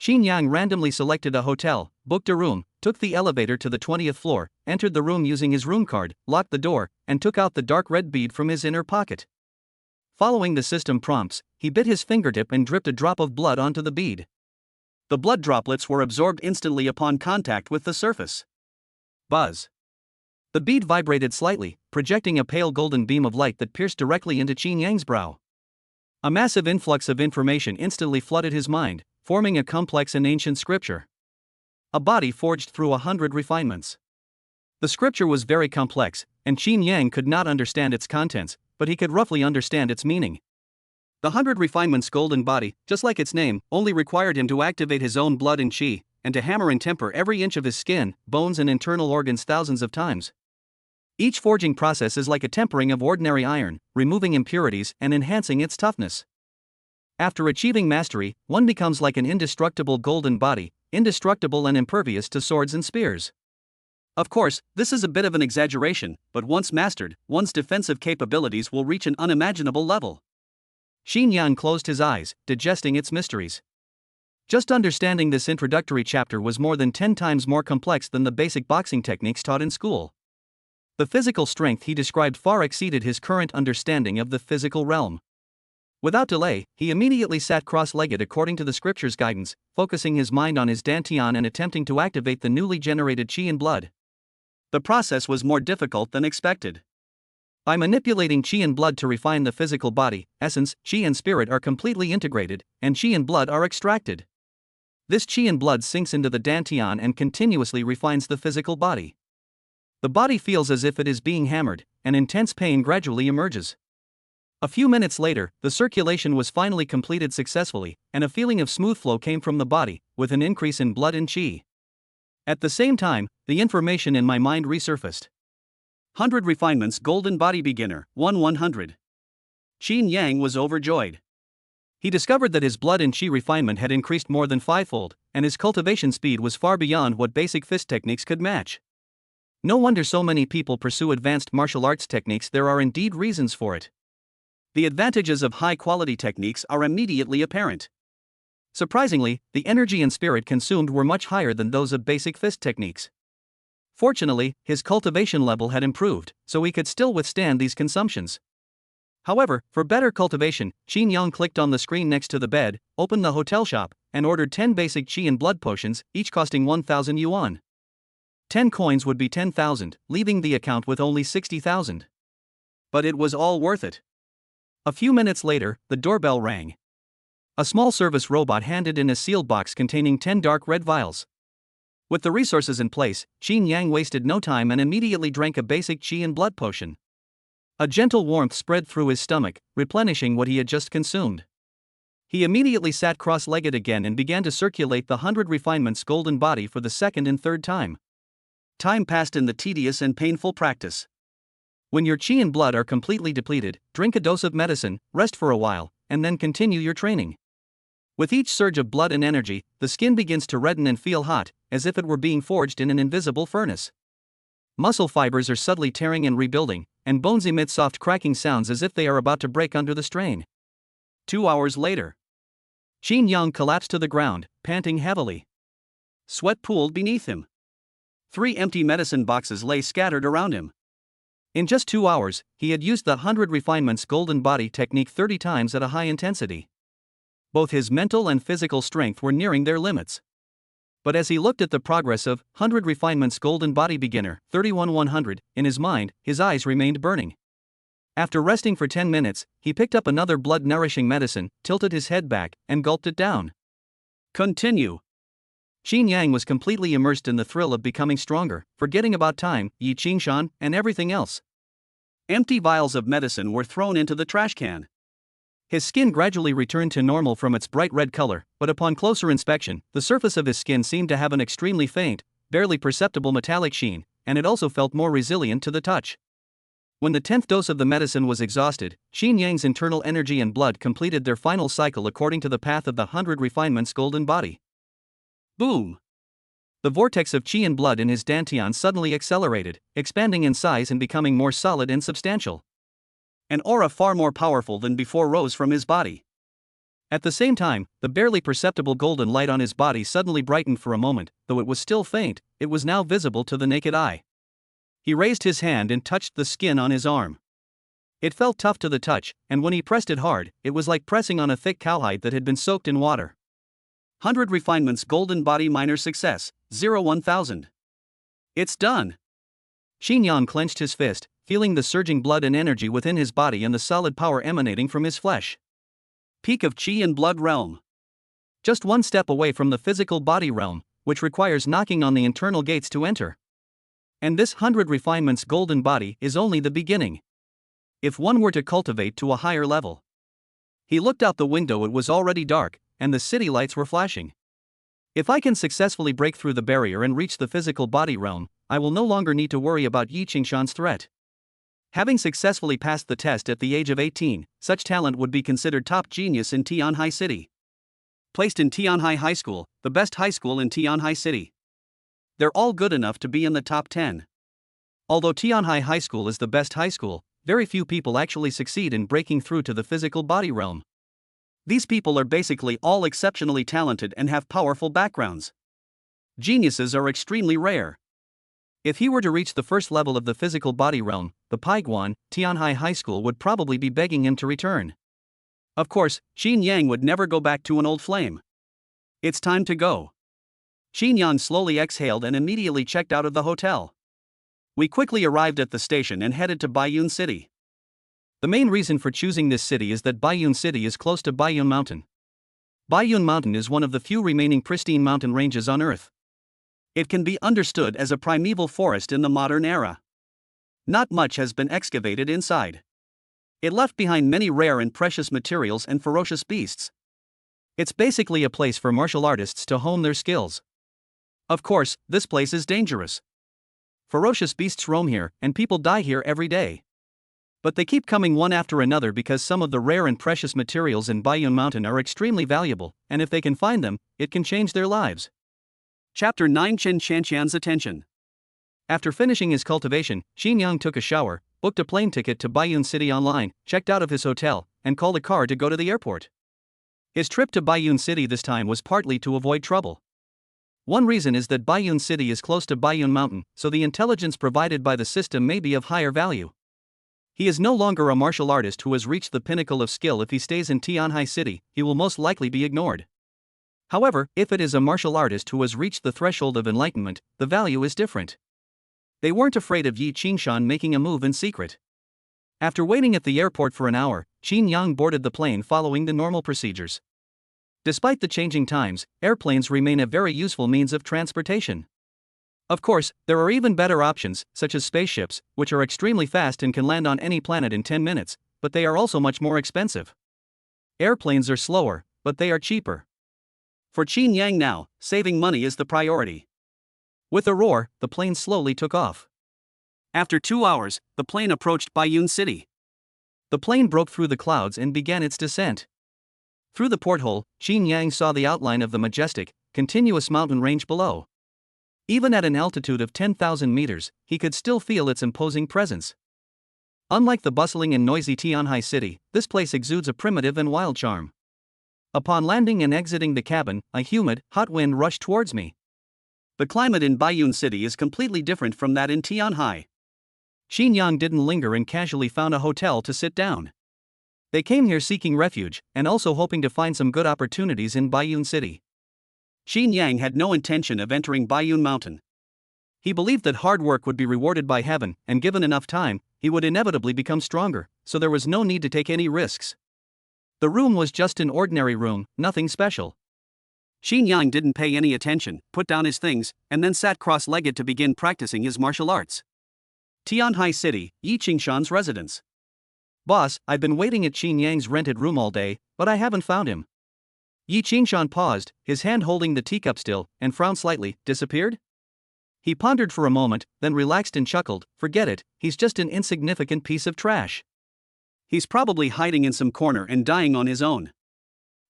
Qin Yang randomly selected a hotel, booked a room, took the elevator to the 20th floor, entered the room using his room card, locked the door, and took out the dark red bead from his inner pocket. Following the system prompts, he bit his fingertip and dripped a drop of blood onto the bead. The blood droplets were absorbed instantly upon contact with the surface. Buzz. The bead vibrated slightly, projecting a pale golden beam of light that pierced directly into Qin Yang's brow. A massive influx of information instantly flooded his mind, forming a complex and ancient scripture. A body forged through 100 refinements. The scripture was very complex, and Qin Yang could not understand its contents, but he could roughly understand its meaning. The 100 refinements golden body, just like its name, only required him to activate his own blood and qi, and to hammer and temper every inch of his skin, bones and internal organs thousands of times. Each forging process is like a tempering of ordinary iron, removing impurities and enhancing its toughness. After achieving mastery, one becomes like an indestructible golden body, indestructible and impervious to swords and spears. Of course, this is a bit of an exaggeration, but once mastered, one's defensive capabilities will reach an unimaginable level. Qin Yang closed his eyes, digesting its mysteries. Just understanding this introductory chapter was more than 10 times more complex than the basic boxing techniques taught in school. The physical strength he described far exceeded his current understanding of the physical realm. Without delay, he immediately sat cross-legged according to the scripture's guidance, focusing his mind on his dantian and attempting to activate the newly generated qi and blood. The process was more difficult than expected. By manipulating qi and blood to refine the physical body, essence, qi and spirit are completely integrated, and qi and blood are extracted. This qi and blood sinks into the dantian and continuously refines the physical body. The body feels as if it is being hammered, and intense pain gradually emerges. A few minutes later, the circulation was finally completed successfully, and a feeling of smooth flow came from the body, with an increase in blood and qi. At the same time, the information in my mind resurfaced. 100 refinements golden body beginner, 100. Qin Yang was overjoyed. He discovered that his blood and qi refinement had increased more than fivefold, and his cultivation speed was far beyond what basic fist techniques could match. No wonder so many people pursue advanced martial arts techniques. There are indeed reasons for it. The advantages of high-quality techniques are immediately apparent. Surprisingly, the energy and spirit consumed were much higher than those of basic fist techniques. Fortunately, his cultivation level had improved, so he could still withstand these consumptions. However, for better cultivation, Qin Yang clicked on the screen next to the bed, opened the hotel shop, and ordered 10 basic qi and blood potions, each costing 1,000 yuan. 10 coins would be 10,000, leaving the account with only 60,000. But it was all worth it. A few minutes later, the doorbell rang. A small service robot handed in a sealed box containing 10 dark red vials. With the resources in place, Qin Yang wasted no time and immediately drank a basic qi and blood potion. A gentle warmth spread through his stomach, replenishing what he had just consumed. He immediately sat cross-legged again and began to circulate the 100 refinements golden body for the second and third time. Time passed in the tedious and painful practice. When your qi and blood are completely depleted, drink a dose of medicine, rest for a while, and then continue your training. With each surge of blood and energy, the skin begins to redden and feel hot, as if it were being forged in an invisible furnace. Muscle fibers are subtly tearing and rebuilding, and bones emit soft cracking sounds as if they are about to break under the strain. 2 hours later, Qin Yang collapsed to the ground, panting heavily. Sweat pooled beneath him. 3 empty medicine boxes lay scattered around him. In just 2 hours, he had used the 100 refinements golden body technique 30 times at a high intensity. Both his mental and physical strength were nearing their limits. But as he looked at the progress of 100 refinements golden body beginner, 31-100, in his mind, his eyes remained burning. After resting for 10 minutes, he picked up another blood-nourishing medicine, tilted his head back, and gulped it down. Continue. Qin Yang was completely immersed in the thrill of becoming stronger, forgetting about time, Yi Qingshan, and everything else. Empty vials of medicine were thrown into the trash can. His skin gradually returned to normal from its bright red color, but upon closer inspection, the surface of his skin seemed to have an extremely faint, barely perceptible metallic sheen, and it also felt more resilient to the touch. When the 10th dose of the medicine was exhausted, Qin Yang's internal energy and blood completed their final cycle according to the path of the 100 refinements golden body. Boom! The vortex of qi and blood in his dantian suddenly accelerated, expanding in size and becoming more solid and substantial. An aura far more powerful than before rose from his body. At the same time, the barely perceptible golden light on his body suddenly brightened for a moment. Though it was still faint, it was now visible to the naked eye. He raised his hand and touched the skin on his arm. It felt tough to the touch, and when he pressed it hard, it was like pressing on a thick cowhide that had been soaked in water. 100 refinements golden body minor success, 0-1000. It's done. Xin Yang clenched his fist, feeling the surging blood and energy within his body and the solid power emanating from his flesh. Peak of Qi and Blood Realm. Just one step away from the physical body realm, which requires knocking on the internal gates to enter. And this 100 refinements golden body is only the beginning. If one were to cultivate to a higher level. He looked out the window. It was already dark, and the city lights were flashing. If I can successfully break through the barrier and reach the physical body realm, I will no longer need to worry about Yi Qingshan's threat. Having successfully passed the test at the age of 18, such talent would be considered top genius in Tianhai City. Placed in Tianhai High School, the best high school in Tianhai City. They're all good enough to be in the top 10. Although Tianhai High School is the best high school, very few people actually succeed in breaking through to the physical body realm. These people are basically all exceptionally talented and have powerful backgrounds. Geniuses are extremely rare. If he were to reach the first level of the physical body realm, the Paiguan, Tianhai High School would probably be begging him to return. Of course, Xin Yang would never go back to an old flame. It's time to go. Xin Yang slowly exhaled and immediately checked out of the hotel. We quickly arrived at the station and headed to Baiyun City. The main reason for choosing this city is that Baiyun City is close to Baiyun Mountain. Baiyun Mountain is one of the few remaining pristine mountain ranges on Earth. It can be understood as a primeval forest in the modern era. Not much has been excavated inside. It left behind many rare and precious materials and ferocious beasts. It's basically a place for martial artists to hone their skills. Of course, this place is dangerous. Ferocious beasts roam here, and people die here every day. But they keep coming one after another because some of the rare and precious materials in Baiyun Mountain are extremely valuable, and if they can find them, it can change their lives. Chapter 9. Chen Shanqian's attention. After finishing his cultivation, Xin Yang took a shower, booked a plane ticket to Baiyun City online, checked out of his hotel, and called a car to go to the airport. His trip to Baiyun City this time was partly to avoid trouble. One reason is that Baiyun City is close to Baiyun Mountain, so the intelligence provided by the system may be of higher value. He is no longer a martial artist who has reached the pinnacle of skill. If he stays in Tianhai City, he will most likely be ignored. However, if it is a martial artist who has reached the threshold of enlightenment, the value is different. They weren't afraid of Yi Qingshan making a move in secret. After waiting at the airport for an hour, Xin Yang boarded the plane following the normal procedures. Despite the changing times, airplanes remain a very useful means of transportation. Of course, there are even better options, such as spaceships, which are extremely fast and can land on any planet in 10 minutes, but they are also much more expensive. Airplanes are slower, but they are cheaper. For Xin Yang now, saving money is the priority. With a roar, the plane slowly took off. After 2 hours, the plane approached Baiyun City. The plane broke through the clouds and began its descent. Through the porthole, Xin Yang saw the outline of the majestic, continuous mountain range below. Even at an altitude of 10,000 meters, he could still feel its imposing presence. Unlike the bustling and noisy Tianhai City, this place exudes a primitive and wild charm. Upon landing and exiting the cabin, a humid, hot wind rushed towards me. The climate in Baiyun City is completely different from that in Tianhai. Xin Yang didn't linger and casually found a hotel to sit down. They came here seeking refuge, and also hoping to find some good opportunities in Baiyun City. Xin Yang had no intention of entering Baiyun Mountain. He believed that hard work would be rewarded by heaven, and given enough time, he would inevitably become stronger, so there was no need to take any risks. The room was just an ordinary room, nothing special. Xin Yang didn't pay any attention, put down his things, and then sat cross-legged to begin practicing his martial arts. Tianhai City, Yi Qingshan's residence. Boss, I've been waiting at Xin Yang's rented room all day, but I haven't found him. Yi Qingshan paused, his hand holding the teacup still, and frowned slightly. Disappeared? He pondered for a moment, then relaxed and chuckled. Forget it, he's just an insignificant piece of trash. He's probably hiding in some corner and dying on his own.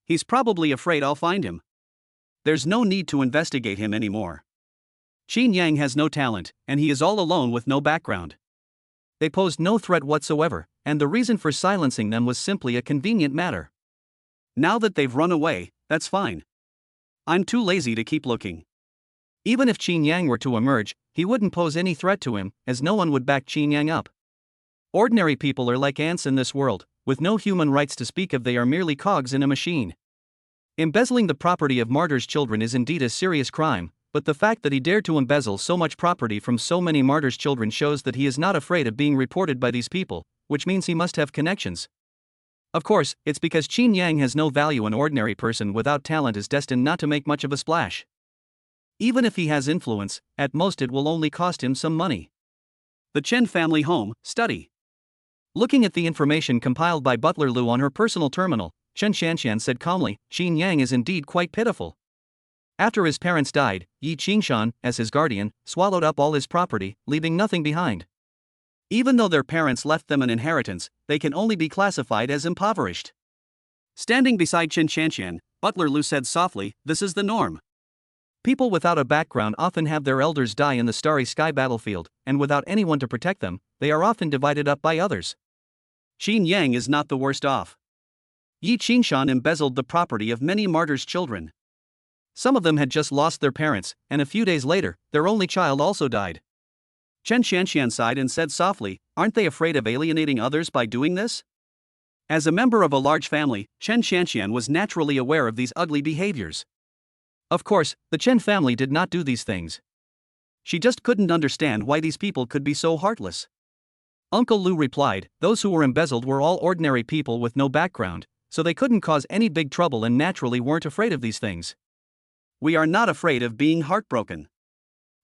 He's probably afraid I'll find him. There's no need to investigate him anymore. Xin Yang has no talent, and he is all alone with no background. They posed no threat whatsoever, and the reason for silencing them was simply a convenient matter. Now that they've run away, that's fine. I'm too lazy to keep looking. Even if Xin Yang were to emerge, he wouldn't pose any threat to him, as no one would back Xin Yang up. Ordinary people are like ants in this world, with no human rights to speak of. They are merely cogs in a machine. Embezzling the property of martyrs' children is indeed a serious crime, but the fact that he dared to embezzle so much property from so many martyrs' children shows that he is not afraid of being reported by these people, which means he must have connections. Of course, it's because Qin Yang has no value. An ordinary person without talent is destined not to make much of a splash. Even if he has influence, at most it will only cost him some money. The Chen family home, study. Looking at the information compiled by Butler Lu on her personal terminal, Chen Shanshan said calmly, Qin Yang is indeed quite pitiful. After his parents died, Yi Qingshan, as his guardian, swallowed up all his property, leaving nothing behind. Even though their parents left them an inheritance, they can only be classified as impoverished. Standing beside Chen Shanshan, Butler Lu said softly, this is the norm. People without a background often have their elders die in the starry sky battlefield, and without anyone to protect them, they are often divided up by others. Qin Yang is not the worst off. Yi Qingshan embezzled the property of many martyrs' children. Some of them had just lost their parents, and a few days later, their only child also died. Chen Shanshan sighed and said softly, aren't they afraid of alienating others by doing this? As a member of a large family, Chen Shanshan was naturally aware of these ugly behaviors. Of course, the Chen family did not do these things. She just couldn't understand why these people could be so heartless. Uncle Lu replied, those who were embezzled were all ordinary people with no background, so they couldn't cause any big trouble and naturally weren't afraid of these things. We are not afraid of being heartbroken.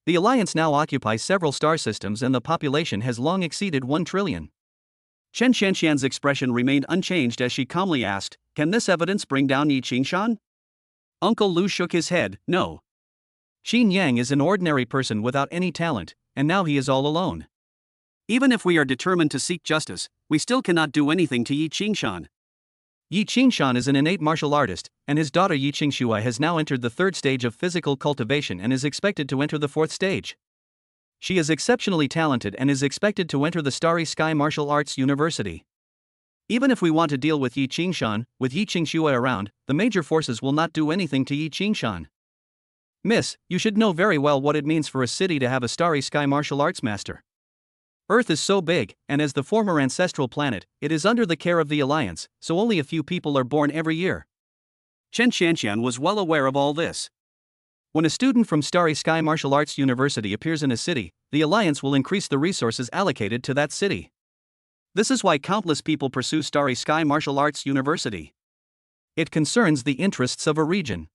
The Alliance now occupies several star systems and the population has long exceeded 1 trillion. Chen Shanshan's expression remained unchanged as she calmly asked, can this evidence bring down Yi Qingshan? Uncle Lu shook his head, no. Qin Yang is an ordinary person without any talent, and now he is all alone. Even if we are determined to seek justice, we still cannot do anything to Yi Qingshan. Yi Qingshan is an innate martial artist, and his daughter Yi Qingxue has now entered the 3rd stage of physical cultivation and is expected to enter the 4th stage. She is exceptionally talented and is expected to enter the Starry Sky Martial Arts University. Even if we want to deal with Yi Qingshan, with Yi Qingxue around, the major forces will not do anything to Yi Qingshan. Miss, you should know very well what it means for a city to have a Starry Sky Martial Arts master. Earth is so big, and as the former ancestral planet, it is under the care of the Alliance, so only a few people are born every year. Chen Shanshan was well aware of all this. When a student from Starry Sky Martial Arts University appears in a city, the Alliance will increase the resources allocated to that city. This is why countless people pursue Starry Sky Martial Arts University. It concerns the interests of a region.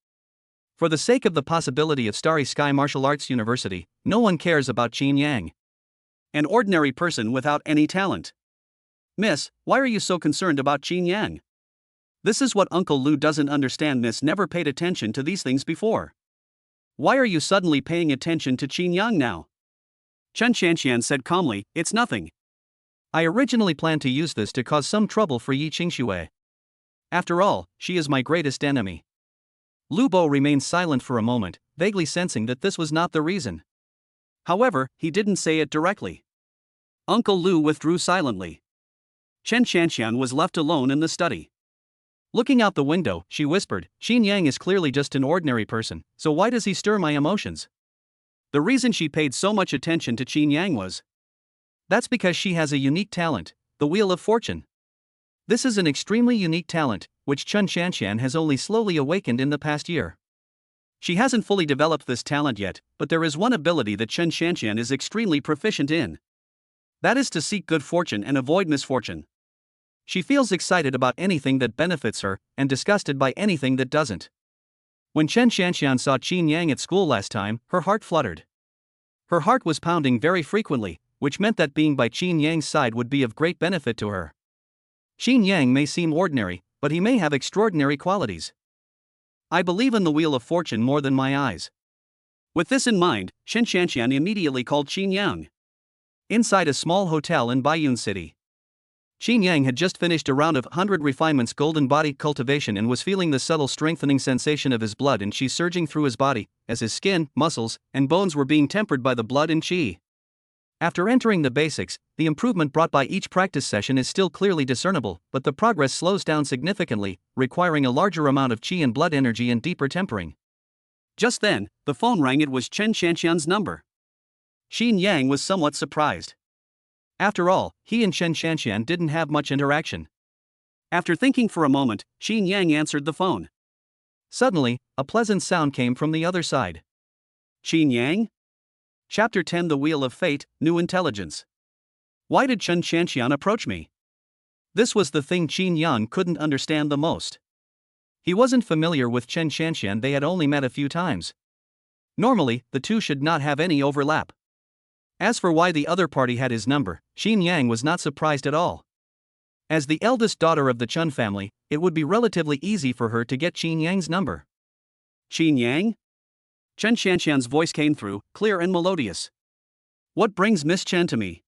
For the sake of the possibility of Starry Sky Martial Arts University, no one cares about Qin Yang. An ordinary person without any talent. Miss, why are you so concerned about Qin Yang? This is what Uncle Lu doesn't understand. Miss never paid attention to these things before. Why are you suddenly paying attention to Qin Yang now? Chen Shanshan said calmly, it's nothing. I originally planned to use this to cause some trouble for Yi Qingxue. After all, she is my greatest enemy. Lu Bo remained silent for a moment, vaguely sensing that this was not the reason. However, he didn't say it directly. Uncle Lu withdrew silently. Chen Shanshan was left alone in the study. Looking out the window, she whispered, Qin Yang is clearly just an ordinary person, so why does he stir my emotions? The reason she paid so much attention to Qin Yang was, that's because she has a unique talent, the Wheel of Fortune. This is an extremely unique talent, which Chen Shanshan has only slowly awakened in the past year. She hasn't fully developed this talent yet, but there is one ability that Chen Shanshan is extremely proficient in. That is to seek good fortune and avoid misfortune. She feels excited about anything that benefits her, and disgusted by anything that doesn't. When Chen Shanshan saw Qin Yang at school last time, her heart fluttered. Her heart was pounding very frequently, which meant that being by Qin Yang's side would be of great benefit to her. Qin Yang may seem ordinary, but he may have extraordinary qualities. I believe in the Wheel of Fortune more than my eyes. With this in mind, Chen Shanshan immediately called Qin Yang. Inside a small hotel in Baiyun City. Qin Yang had just finished a round of 100 refinements golden body cultivation and was feeling the subtle strengthening sensation of his blood and qi surging through his body, as his skin, muscles, and bones were being tempered by the blood and qi. After entering the basics, the improvement brought by each practice session is still clearly discernible, but the progress slows down significantly, requiring a larger amount of qi and blood energy and deeper tempering. Just then, the phone rang. It was Chen Shanshan's number. Qin Yang was somewhat surprised. After all, he and Chen Shanshan didn't have much interaction. After thinking for a moment, Qin Yang answered the phone. Suddenly, a pleasant sound came from the other side. Qin Yang? Chapter 10 The Wheel of Fate, New Intelligence. Why did Chen Qianqian approach me? This was the thing Qin Yang couldn't understand the most. He wasn't familiar with Chen Qianqian, they had only met a few times. Normally, the two should not have any overlap. As for why the other party had his number, Qin Yang was not surprised at all. As the eldest daughter of the Chen family, it would be relatively easy for her to get Qin Yang's number. Qin Yang? Chen Qianqian's voice came through, clear and melodious. What brings Miss Chen to me?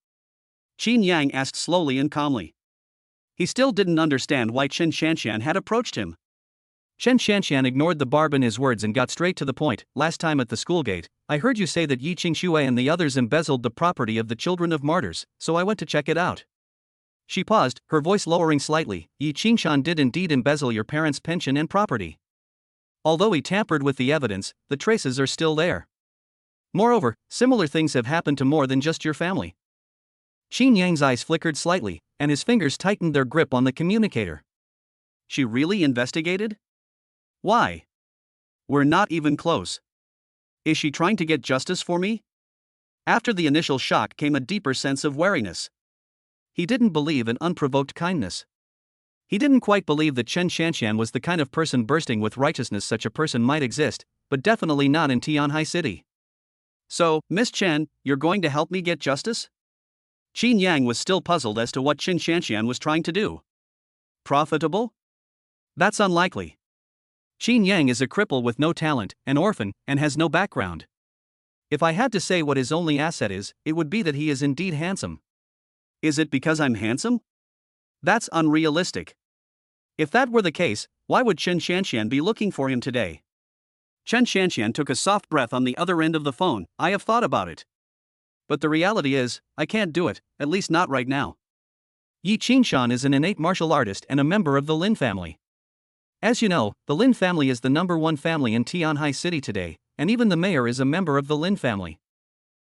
Qin Yang asked slowly and calmly. He still didn't understand why Chen Qianqian had approached him. Chen Qianqian ignored the barb in his words and got straight to the point. Last time at the school gate, I heard you say that Yi Qingxue and the others embezzled the property of the children of martyrs, so I went to check it out. She paused, her voice lowering slightly. Yi Qingshan did indeed embezzle your parents' pension and property. Although he tampered with the evidence, the traces are still there. Moreover, similar things have happened to more than just your family. Qin Yang's eyes flickered slightly, and his fingers tightened their grip on the communicator. She really investigated? Why? We're not even close. Is she trying to get justice for me? After the initial shock came a deeper sense of wariness. He didn't believe in unprovoked kindness. He didn't quite believe that Chen Qianqian was the kind of person bursting with righteousness. Such a person might exist, but definitely not in Tianhai City. So, Miss Chen, you're going to help me get justice? Qin Yang was still puzzled as to what Chen Qianqian was trying to do. Profitable? That's unlikely. Qin Yang is a cripple with no talent, an orphan, and has no background. If I had to say what his only asset is, it would be that he is indeed handsome. Is it because I'm handsome? That's unrealistic. If that were the case, why would Chen Qianqian be looking for him today? Chen Qianqian took a soft breath on the other end of the phone. I have thought about it. But the reality is, I can't do it, at least not right now. Yi Qingshan is an innate martial artist and a member of the Lin family. As you know, the Lin family is the #1 family in Tianhai City today, and even the mayor is a member of the Lin family.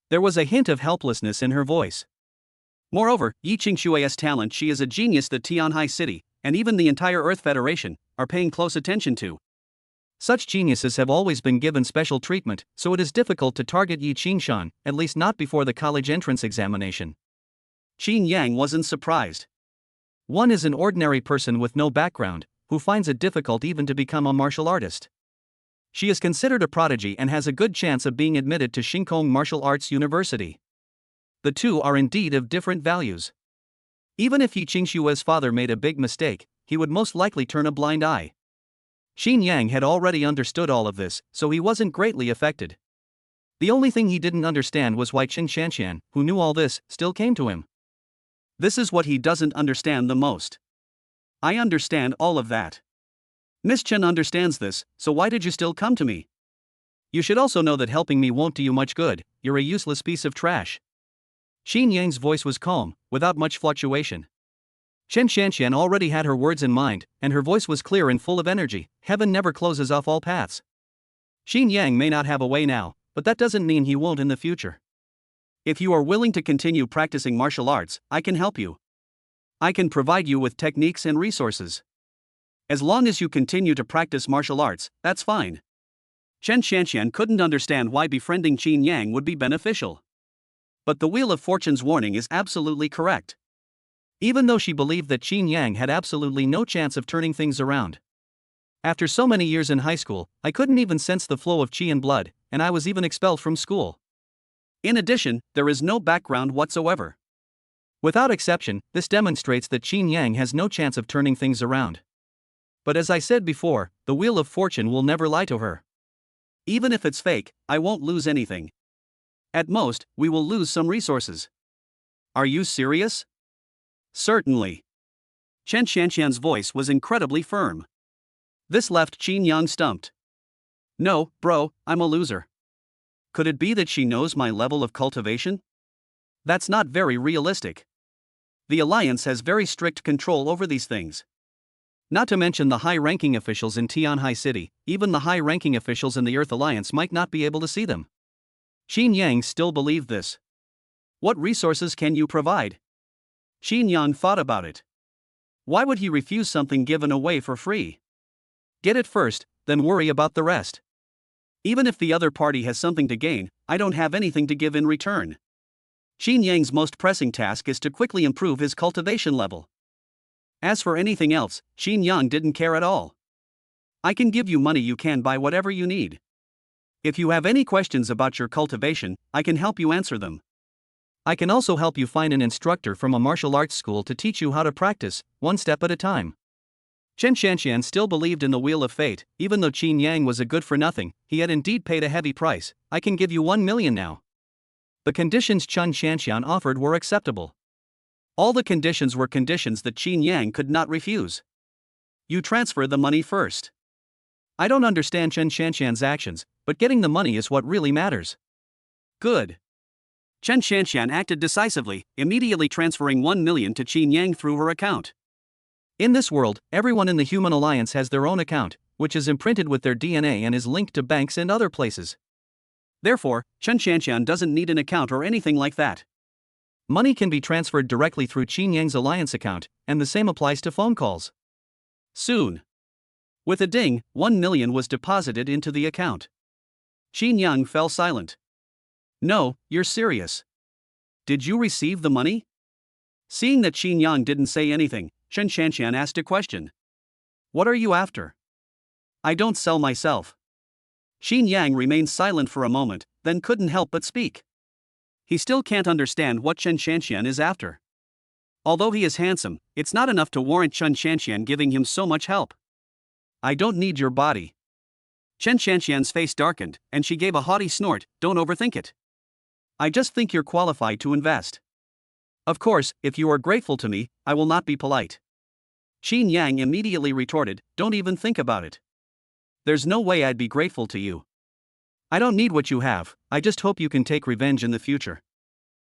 There was a hint of helplessness in her voice. Moreover, Yi Qingshue's talent, she is a genius that Tianhai City, and even the entire Earth Federation, are paying close attention to. Such geniuses have always been given special treatment, so it is difficult to target Yi Qingshan, at least not before the college entrance examination. Qin Yang wasn't surprised. One is an ordinary person with no background, who finds it difficult even to become a martial artist. She is considered a prodigy and has a good chance of being admitted to Xingkong Martial Arts University. The two are indeed of different values. Even if Yi Qingshue's father made a big mistake, he would most likely turn a blind eye. Qin Yang had already understood all of this, so he wasn't greatly affected. The only thing he didn't understand was why Chen Qianqian, who knew all this, still came to him. This is what he doesn't understand the most. I understand all of that. Miss Chen understands this, so why did you still come to me? You should also know that helping me won't do you much good, you're a useless piece of trash. Qin Yang's voice was calm, without much fluctuation. Chen Qianqian already had her words in mind, and her voice was clear and full of energy. Heaven never closes off all paths. Qin Yang may not have a way now, but that doesn't mean he won't in the future. If you are willing to continue practicing martial arts, I can help you. I can provide you with techniques and resources. As long as you continue to practice martial arts, that's fine. Chen Qianqian couldn't understand why befriending Qin Yang would be beneficial. But the Wheel of Fortune's warning is absolutely correct. Even though she believed that Qin Yang had absolutely no chance of turning things around. After so many years in high school, I couldn't even sense the flow of qi and blood, and I was even expelled from school. In addition, there is no background whatsoever. Without exception, this demonstrates that Qin Yang has no chance of turning things around. But as I said before, the Wheel of Fortune will never lie to her. Even if it's fake, I won't lose anything. At most, we will lose some resources. Are you serious? Certainly. Chen Qianqian's voice was incredibly firm. This left Qin Yang stumped. No, bro, I'm a loser. Could it be that she knows my level of cultivation? That's not very realistic. The Alliance has very strict control over these things. Not to mention the high-ranking officials in Tianhai City, even the high-ranking officials in the Earth Alliance might not be able to see them. Qin Yang still believed this. What resources can you provide? Qin Yang thought about it. Why would he refuse something given away for free? Get it first, then worry about the rest. Even if the other party has something to gain, I don't have anything to give in return. Qin Yang's most pressing task is to quickly improve his cultivation level. As for anything else, Qin Yang didn't care at all. I can give you money, you can buy whatever you need. If you have any questions about your cultivation, I can help you answer them. I can also help you find an instructor from a martial arts school to teach you how to practice, one step at a time. Chen Shanxian still believed in the Wheel of Fate. Even though Qin Yang was a good-for-nothing, he had indeed paid a heavy price. I can give you 1 million now. The conditions Chen Shanxian offered were acceptable. All the conditions were conditions that Qin Yang could not refuse. You transfer the money first. I don't understand Chen Shanxian's actions, but getting the money is what really matters. Good. Chen Shanxian acted decisively, immediately transferring 1 million to Qin Yang through her account. In this world, everyone in the Human Alliance has their own account, which is imprinted with their DNA and is linked to banks and other places. Therefore, Chen Shanxian doesn't need an account or anything like that. Money can be transferred directly through Qin Yang's Alliance account, and the same applies to phone calls. Soon. With a ding, 1 million was deposited into the account. Qin Yang fell silent. No, you're serious. Did you receive the money? Seeing that Qin Yang didn't say anything, Chen Shanxian asked a question. What are you after? I don't sell myself. Qin Yang remained silent for a moment, then couldn't help but speak. He still can't understand what Chen Shanxian is after. Although he is handsome, it's not enough to warrant Chen Shanxian giving him so much help. I don't need your body. Chen Shanxian's face darkened, and she gave a haughty snort. Don't overthink it. I just think you're qualified to invest. Of course, if you are grateful to me, I will not be polite. Qin Yang immediately retorted, don't even think about it. There's no way I'd be grateful to you. I don't need what you have, I just hope you can take revenge in the future.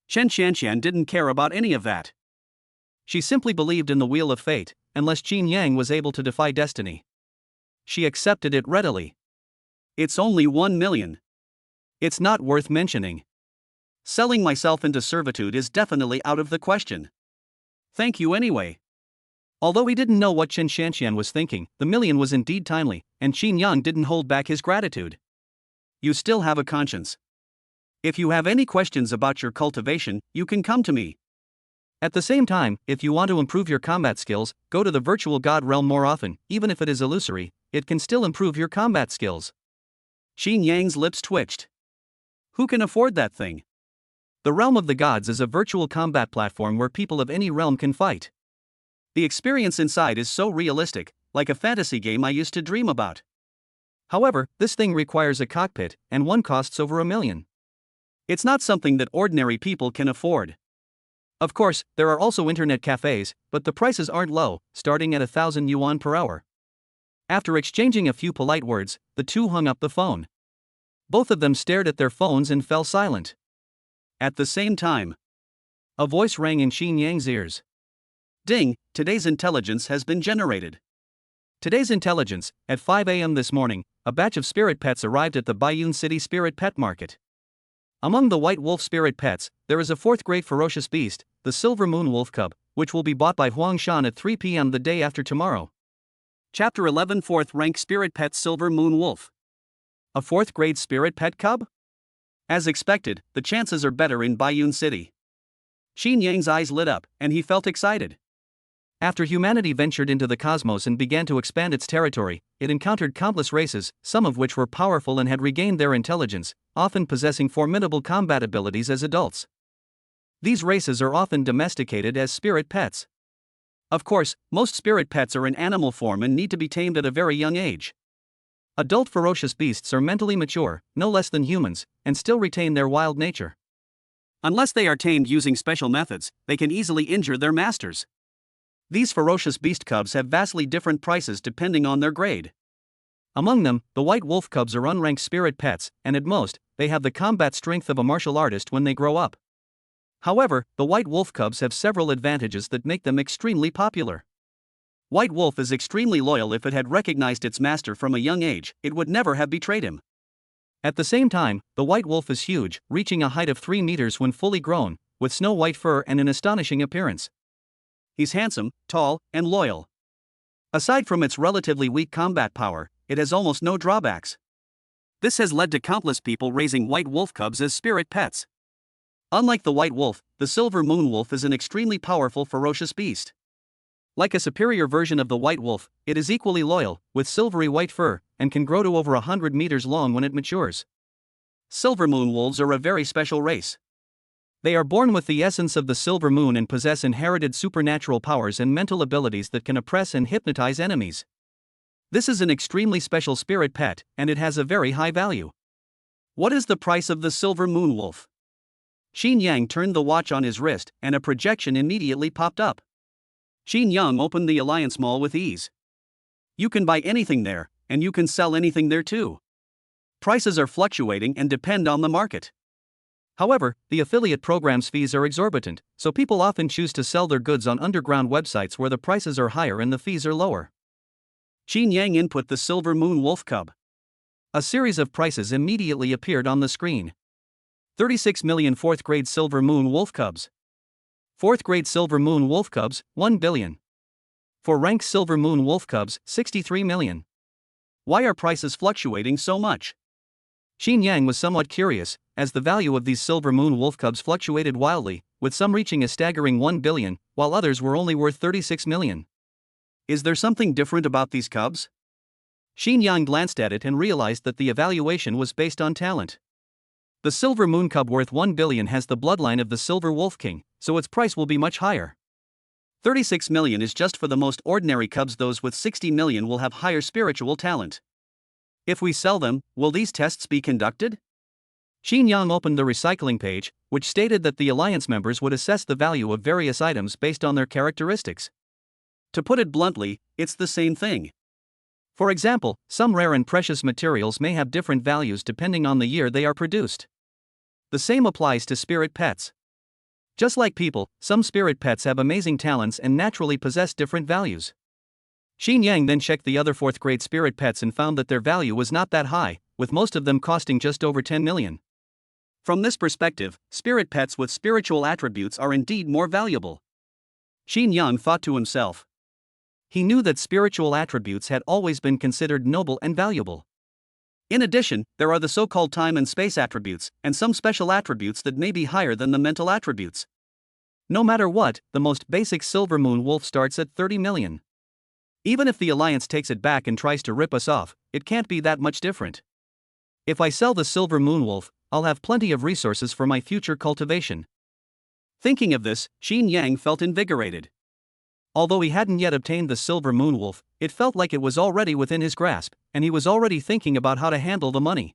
Chen Shanxian didn't care about any of that. She simply believed in the Wheel of Fate, unless Qin Yang was able to defy destiny. She accepted it readily. It's only 1 million. It's not worth mentioning. Selling myself into servitude is definitely out of the question. Thank you anyway. Although he didn't know what Chen Shanxian was thinking, the million was indeed timely, and Qin Yang didn't hold back his gratitude. You still have a conscience. If you have any questions about your cultivation, you can come to me. At the same time, if you want to improve your combat skills, go to the virtual god realm more often. Even if it is illusory, it can still improve your combat skills. Qin Yang's lips twitched. Who can afford that thing? The Realm of the Gods is a virtual combat platform where people of any realm can fight. The experience inside is so realistic, like a fantasy game I used to dream about. However, this thing requires a cockpit, and one costs over 1 million. It's not something that ordinary people can afford. Of course, there are also internet cafes, but the prices aren't low, starting at 1,000 yuan per hour. After exchanging a few polite words, the two hung up the phone. Both of them stared at their phones and fell silent. At the same time, a voice rang in Qin Yang's ears. Ding, today's intelligence has been generated. Today's intelligence, at 5 a.m. this morning, a batch of spirit pets arrived at the Baiyun City Spirit Pet Market. Among the white wolf spirit pets, there is a fourth-grade ferocious beast, the silver moon wolf cub, which will be bought by Huang Shan at 3 p.m. the day after tomorrow. Chapter 11 4th-rank spirit pet silver moon wolf. A fourth-grade spirit pet cub? As expected, the chances are better in Baiyun City. Qin Yang's eyes lit up, and he felt excited. After humanity ventured into the cosmos and began to expand its territory, it encountered countless races, some of which were powerful and had regained their intelligence, often possessing formidable combat abilities as adults. These races are often domesticated as spirit pets. Of course, most spirit pets are in animal form and need to be tamed at a very young age. Adult ferocious beasts are mentally mature, no less than humans, and still retain their wild nature. Unless they are tamed using special methods, they can easily injure their masters. These ferocious beast cubs have vastly different prices depending on their grade. Among them, the white wolf cubs are unranked spirit pets, and at most, they have the combat strength of a martial artist when they grow up. However, the white wolf cubs have several advantages that make them extremely popular. White wolf is extremely loyal. If it had recognized its master from a young age, it would never have betrayed him. At the same time, the white wolf is huge, reaching a height of 3 meters when fully grown, with snow-white fur and an astonishing appearance. He's handsome, tall, and loyal. Aside from its relatively weak combat power, it has almost no drawbacks. This has led to countless people raising white wolf cubs as spirit pets. Unlike the white wolf, the silver moon wolf is an extremely powerful, ferocious beast. Like a superior version of the white wolf, it is equally loyal, with silvery white fur, and can grow to over 100 meters long when it matures. Silver moon wolves are a very special race. They are born with the essence of the silver moon and possess inherited supernatural powers and mental abilities that can oppress and hypnotize enemies. This is an extremely special spirit pet, and it has a very high value. What is the price of the silver moon wolf? Xin Yang turned the watch on his wrist, and a projection immediately popped up. Xin Yang opened the Alliance Mall with ease. You can buy anything there, and you can sell anything there too. Prices are fluctuating and depend on the market. However, the affiliate program's fees are exorbitant, so people often choose to sell their goods on underground websites where the prices are higher and the fees are lower. Xin Yang input the silver moon wolf cub. A series of prices immediately appeared on the screen. 36 million 4th grade silver moon wolf cubs. 4th grade silver moon wolf cubs, 1 billion. For rank silver moon wolf cubs, 63 million. Why are prices fluctuating so much? Xin Yang was somewhat curious, as the value of these silver moon wolf cubs fluctuated wildly, with some reaching a staggering 1 billion, while others were only worth 36 million. Is there something different about these cubs? Xin Yang glanced at it and realized that the evaluation was based on talent. The silver moon cub worth 1 billion has the bloodline of the silver wolf king, so its price will be much higher. 36 million is just for the most ordinary cubs. Those with 60 million will have higher spiritual talent. If we sell them, will these tests be conducted? Xin Yang opened the recycling page, which stated that the alliance members would assess the value of various items based on their characteristics. To put it bluntly, it's the same thing. For example, some rare and precious materials may have different values depending on the year they are produced. The same applies to spirit pets. Just like people, some spirit pets have amazing talents and naturally possess different values. Xin Yang then checked the other 4th grade spirit pets and found that their value was not that high, with most of them costing just over 10 million. From this perspective, spirit pets with spiritual attributes are indeed more valuable. Xin Yang thought to himself. He knew that spiritual attributes had always been considered noble and valuable. In addition, there are the so-called time and space attributes, and some special attributes that may be higher than the mental attributes. No matter what, the most basic silver moon wolf starts at 30 million. Even if the Alliance takes it back and tries to rip us off, it can't be that much different. If I sell the silver moon wolf, I'll have plenty of resources for my future cultivation. Thinking of this, Xin Yang felt invigorated. Although he hadn't yet obtained the silver moon wolf, it felt like it was already within his grasp, and he was already thinking about how to handle the money.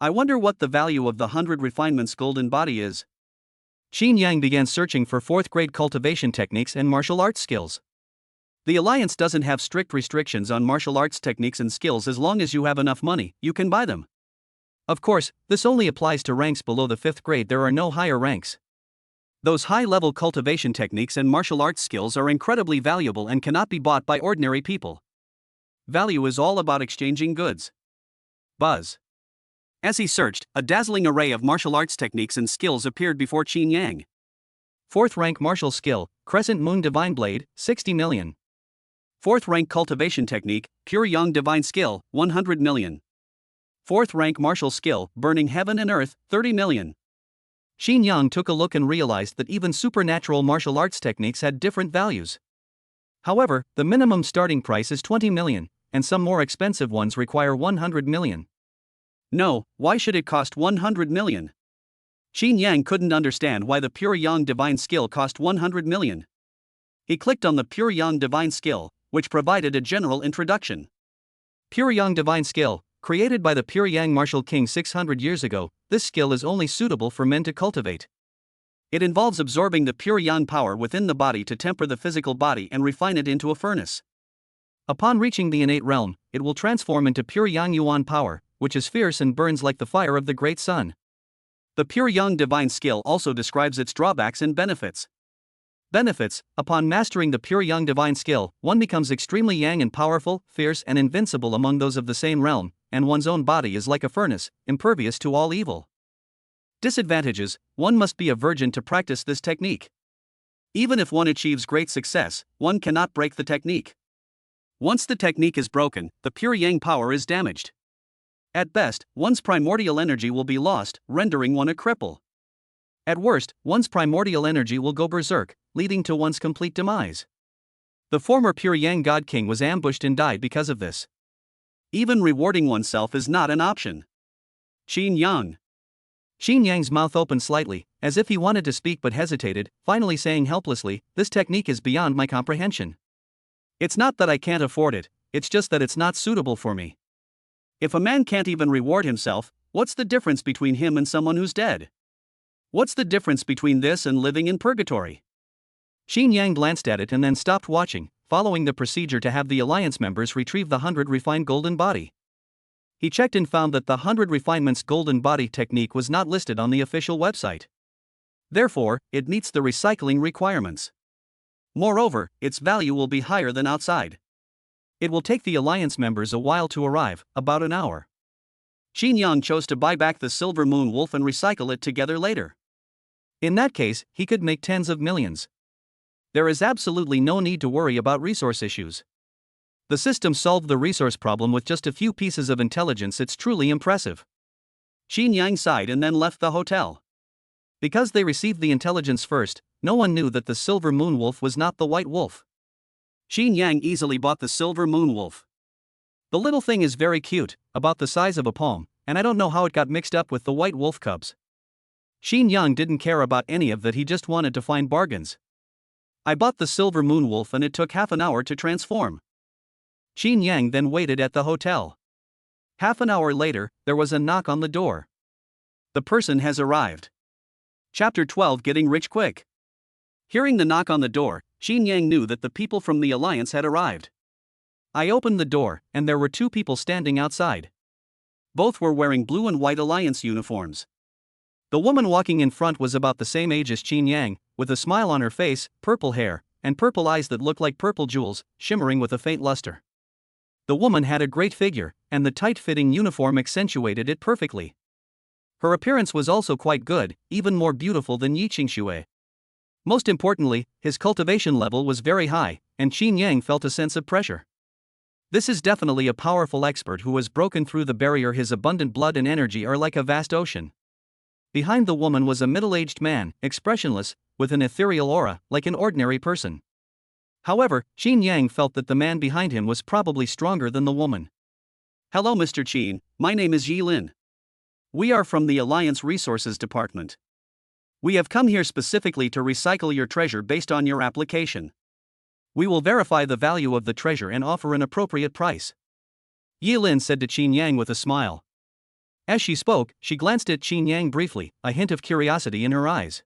I wonder what the value of the 100 refinements golden body is. Xin Yang began searching for 4th grade cultivation techniques and martial arts skills. The Alliance doesn't have strict restrictions on martial arts techniques and skills. As long as you have enough money, you can buy them. Of course, this only applies to ranks below the 5th grade. There are no higher ranks. Those high-level cultivation techniques and martial arts skills are incredibly valuable and cannot be bought by ordinary people. Value is all about exchanging goods. Buzz. As he searched, a dazzling array of martial arts techniques and skills appeared before Xin Yang. 4th rank martial skill, Crescent Moon Divine Blade, 60 million. 4th rank cultivation technique, Pure Yang Divine Skill, 100 million. 4th rank martial skill, Burning Heaven and Earth, 30 million. Xin Yang took a look and realized that even supernatural martial arts techniques had different values. However, the minimum starting price is 20 million, and some more expensive ones require 100 million. No, why should it cost 100 million? Xin Yang couldn't understand why the Pure Yang Divine Skill cost 100 million. He clicked on the Pure Yang Divine Skill, which provided a general introduction. Pure Yang Divine Skill, created by the Pure Yang Martial King 600 years ago, this skill is only suitable for men to cultivate. It involves absorbing the pure yang power within the body to temper the physical body and refine it into a furnace. Upon reaching the innate realm, it will transform into pure yang yuan power, which is fierce and burns like the fire of the great sun. The Pure Yang Divine Skill also describes its drawbacks and benefits. Benefits: upon mastering the Pure Yang Divine Skill, one becomes extremely yang and powerful, fierce and invincible among those of the same realm, and one's own body is like a furnace, impervious to all evil. Disadvantages: one must be a virgin to practice this technique. Even if one achieves great success, one cannot break the technique. Once the technique is broken, the pure yang power is damaged. At best, one's primordial energy will be lost, rendering one a cripple. At worst, one's primordial energy will go berserk, leading to one's complete demise. The former Pure Yang God King was ambushed and died because of this. Even rewarding oneself is not an option. Qin Yang. Qin Yang's mouth opened slightly, as if he wanted to speak but hesitated, finally saying helplessly, "This technique is beyond my comprehension. It's not that I can't afford it, it's just that it's not suitable for me. If a man can't even reward himself, what's the difference between him and someone who's dead? What's the difference between this and living in purgatory?" Qin Yang glanced at it and then stopped watching, following the procedure to have the Alliance members retrieve the 100 refined golden body. He checked and found that the 100 refinements golden body technique was not listed on the official website. Therefore, it meets the recycling requirements. Moreover, its value will be higher than outside. It will take the Alliance members a while to arrive, about an hour. Qin Yang chose to buy back the Silver Moon Wolf and recycle it together later. In that case, he could make tens of millions. There is absolutely no need to worry about resource issues. The system solved the resource problem with just a few pieces of intelligence. It's truly impressive. Qin Yang sighed and then left the hotel. Because they received the intelligence first, no one knew that the Silver Moon Wolf was not the White Wolf. Qin Yang easily bought the Silver Moon Wolf. The little thing is very cute, about the size of a palm, and I don't know how it got mixed up with the White Wolf cubs. Qin Yang didn't care about any of that, he just wanted to find bargains. I bought the Silver Moon Wolf and it took half an hour to transform. Qin Yang then waited at the hotel. Half an hour later, there was a knock on the door. The person has arrived. Chapter 12, Getting Rich Quick. Hearing the knock on the door, Qin Yang knew that the people from the Alliance had arrived. I opened the door, and there were two people standing outside. Both were wearing blue and white Alliance uniforms. The woman walking in front was about the same age as Qin Yang, with a smile on her face, purple hair, and purple eyes that looked like purple jewels, shimmering with a faint luster. The woman had a great figure, and the tight-fitting uniform accentuated it perfectly. Her appearance was also quite good, even more beautiful than Yi Qingxue. Most importantly, his cultivation level was very high, and Qin Yang felt a sense of pressure. This is definitely a powerful expert who has broken through the barrier. His abundant blood and energy are like a vast ocean. Behind the woman was a middle-aged man, expressionless, with an ethereal aura, like an ordinary person. However, Qin Yang felt that the man behind him was probably stronger than the woman. "Hello Mr. Qin, my name is Yi Lin. We are from the Alliance Resources Department. We have come here specifically to recycle your treasure based on your application. We will verify the value of the treasure and offer an appropriate price," Yi Lin said to Qin Yang with a smile. As she spoke, she glanced at Qin Yang briefly, a hint of curiosity in her eyes.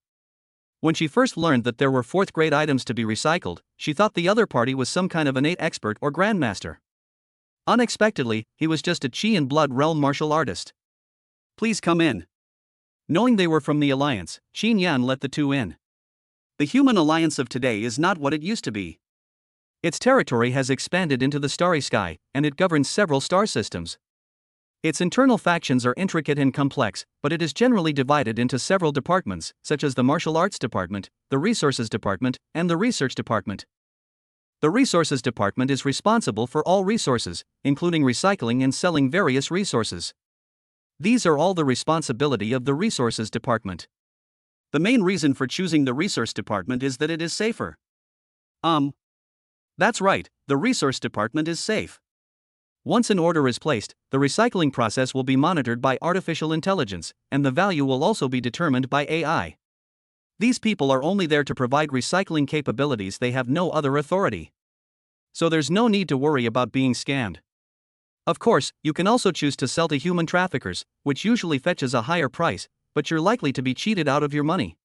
When she first learned that there were fourth-grade items to be recycled, she thought the other party was some kind of innate expert or grandmaster. Unexpectedly, he was just a Qi and Blood Realm martial artist. "Please come in." Knowing they were from the Alliance, Qin Yang let the two in. The human alliance of today is not what it used to be. Its territory has expanded into the starry sky, and it governs several star systems. Its internal factions are intricate and complex, but it is generally divided into several departments, such as the Martial Arts Department, the Resources Department, and the Research Department. The Resources Department is responsible for all resources, including recycling and selling various resources. These are all the responsibility of the Resources Department. The main reason for choosing the Resource Department is that it is safer. That's right, the Resource Department is safe. Once an order is placed, the recycling process will be monitored by artificial intelligence, and the value will also be determined by AI. These people are only there to provide recycling capabilities, they have no other authority. So there's no need to worry about being scammed. Of course, you can also choose to sell to human traffickers, which usually fetches a higher price, but you're likely to be cheated out of your money.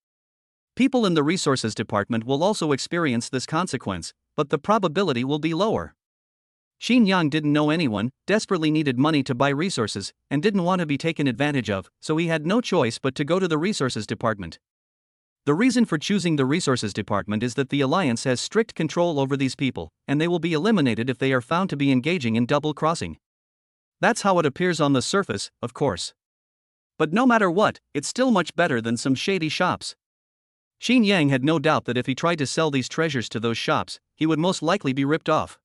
People in the Resources Department will also experience this consequence, but the probability will be lower. Qin Yang didn't know anyone, desperately needed money to buy resources, and didn't want to be taken advantage of, so he had no choice but to go to the Resources Department. The reason for choosing the Resources Department is that the Alliance has strict control over these people, and they will be eliminated if they are found to be engaging in double-crossing. That's how it appears on the surface, of course. But no matter what, it's still much better than some shady shops. Qin Yang had no doubt that if he tried to sell these treasures to those shops, he would most likely be ripped off.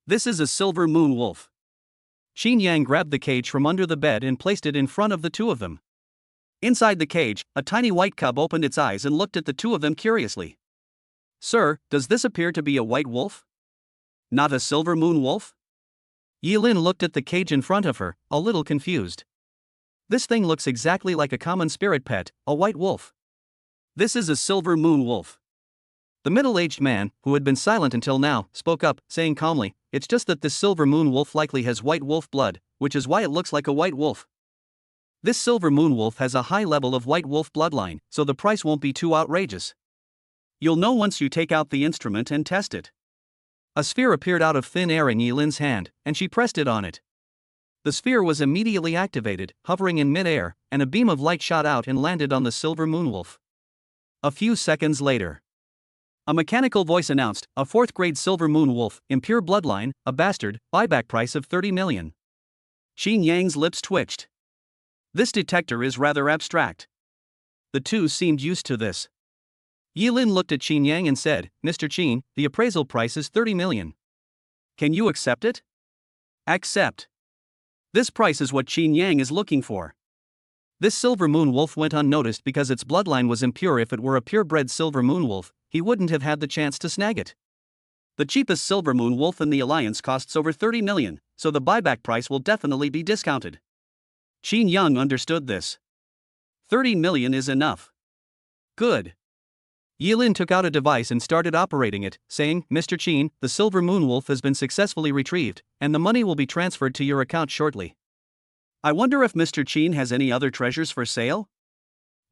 This is a Silver Moon Wolf. Xin Yang grabbed the cage from under the bed and placed it in front of the two of them. Inside the cage, a tiny white cub opened its eyes and looked at the two of them curiously. "Sir, does this appear to be a white wolf? Not a silver moon wolf?" Yilin looked at the cage in front of her, a little confused. "This thing looks exactly like a common spirit pet, a white wolf." "This is a silver moon wolf." The middle-aged man, who had been silent until now, spoke up, saying calmly, "It's just that this silver moon wolf likely has white wolf blood, which is why it looks like a white wolf. This silver moon wolf has a high level of white wolf bloodline, so the price won't be too outrageous. You'll know once you take out the instrument and test it." A sphere appeared out of thin air in Yilin's hand, and she pressed it on it. The sphere was immediately activated, hovering in mid-air, and a beam of light shot out and landed on the silver moon wolf. A few seconds later, a mechanical voice announced, "A 4th-grade silver moon wolf, impure bloodline, a bastard, buyback price of 30 million. Xin Yang's lips twitched. This detector is rather abstract. The two seemed used to this. Yilin looked at Xin Yang and said, "Mr. Qin, the appraisal price is 30 million. Can you accept it?" "Accept." This price is what Xin Yang is looking for. This silver moon wolf went unnoticed because its bloodline was impure. If it were a purebred silver moon wolf, he wouldn't have had the chance to snag it. The cheapest silver moon wolf in the alliance costs over 30 million, so the buyback price will definitely be discounted. Xin Yang understood this. 30 million is enough. Good. Yilin took out a device and started operating it, saying, "Mr. Qin, the silver moon wolf has been successfully retrieved, and the money will be transferred to your account shortly. I wonder if Mr. Qin has any other treasures for sale?"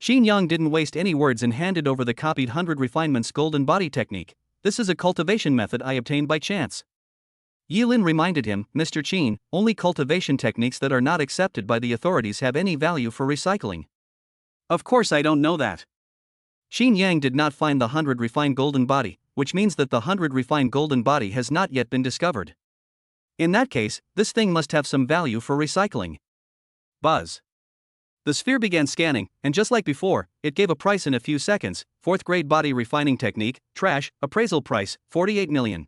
Xin Yang didn't waste any words and handed over the copied 100 refinements golden body technique. "This is a cultivation method I obtained by chance." Yilin reminded him, "Mr. Qin, only cultivation techniques that are not accepted by the authorities have any value for recycling." "Of course I don't know that." Xin Yang did not find the 100 refined golden body, which means that the 100 refined golden body has not yet been discovered. In that case, this thing must have some value for recycling. Buzz. The sphere began scanning, and just like before, it gave a price in a few seconds. 4th-grade body refining technique, trash, appraisal price, 48 million.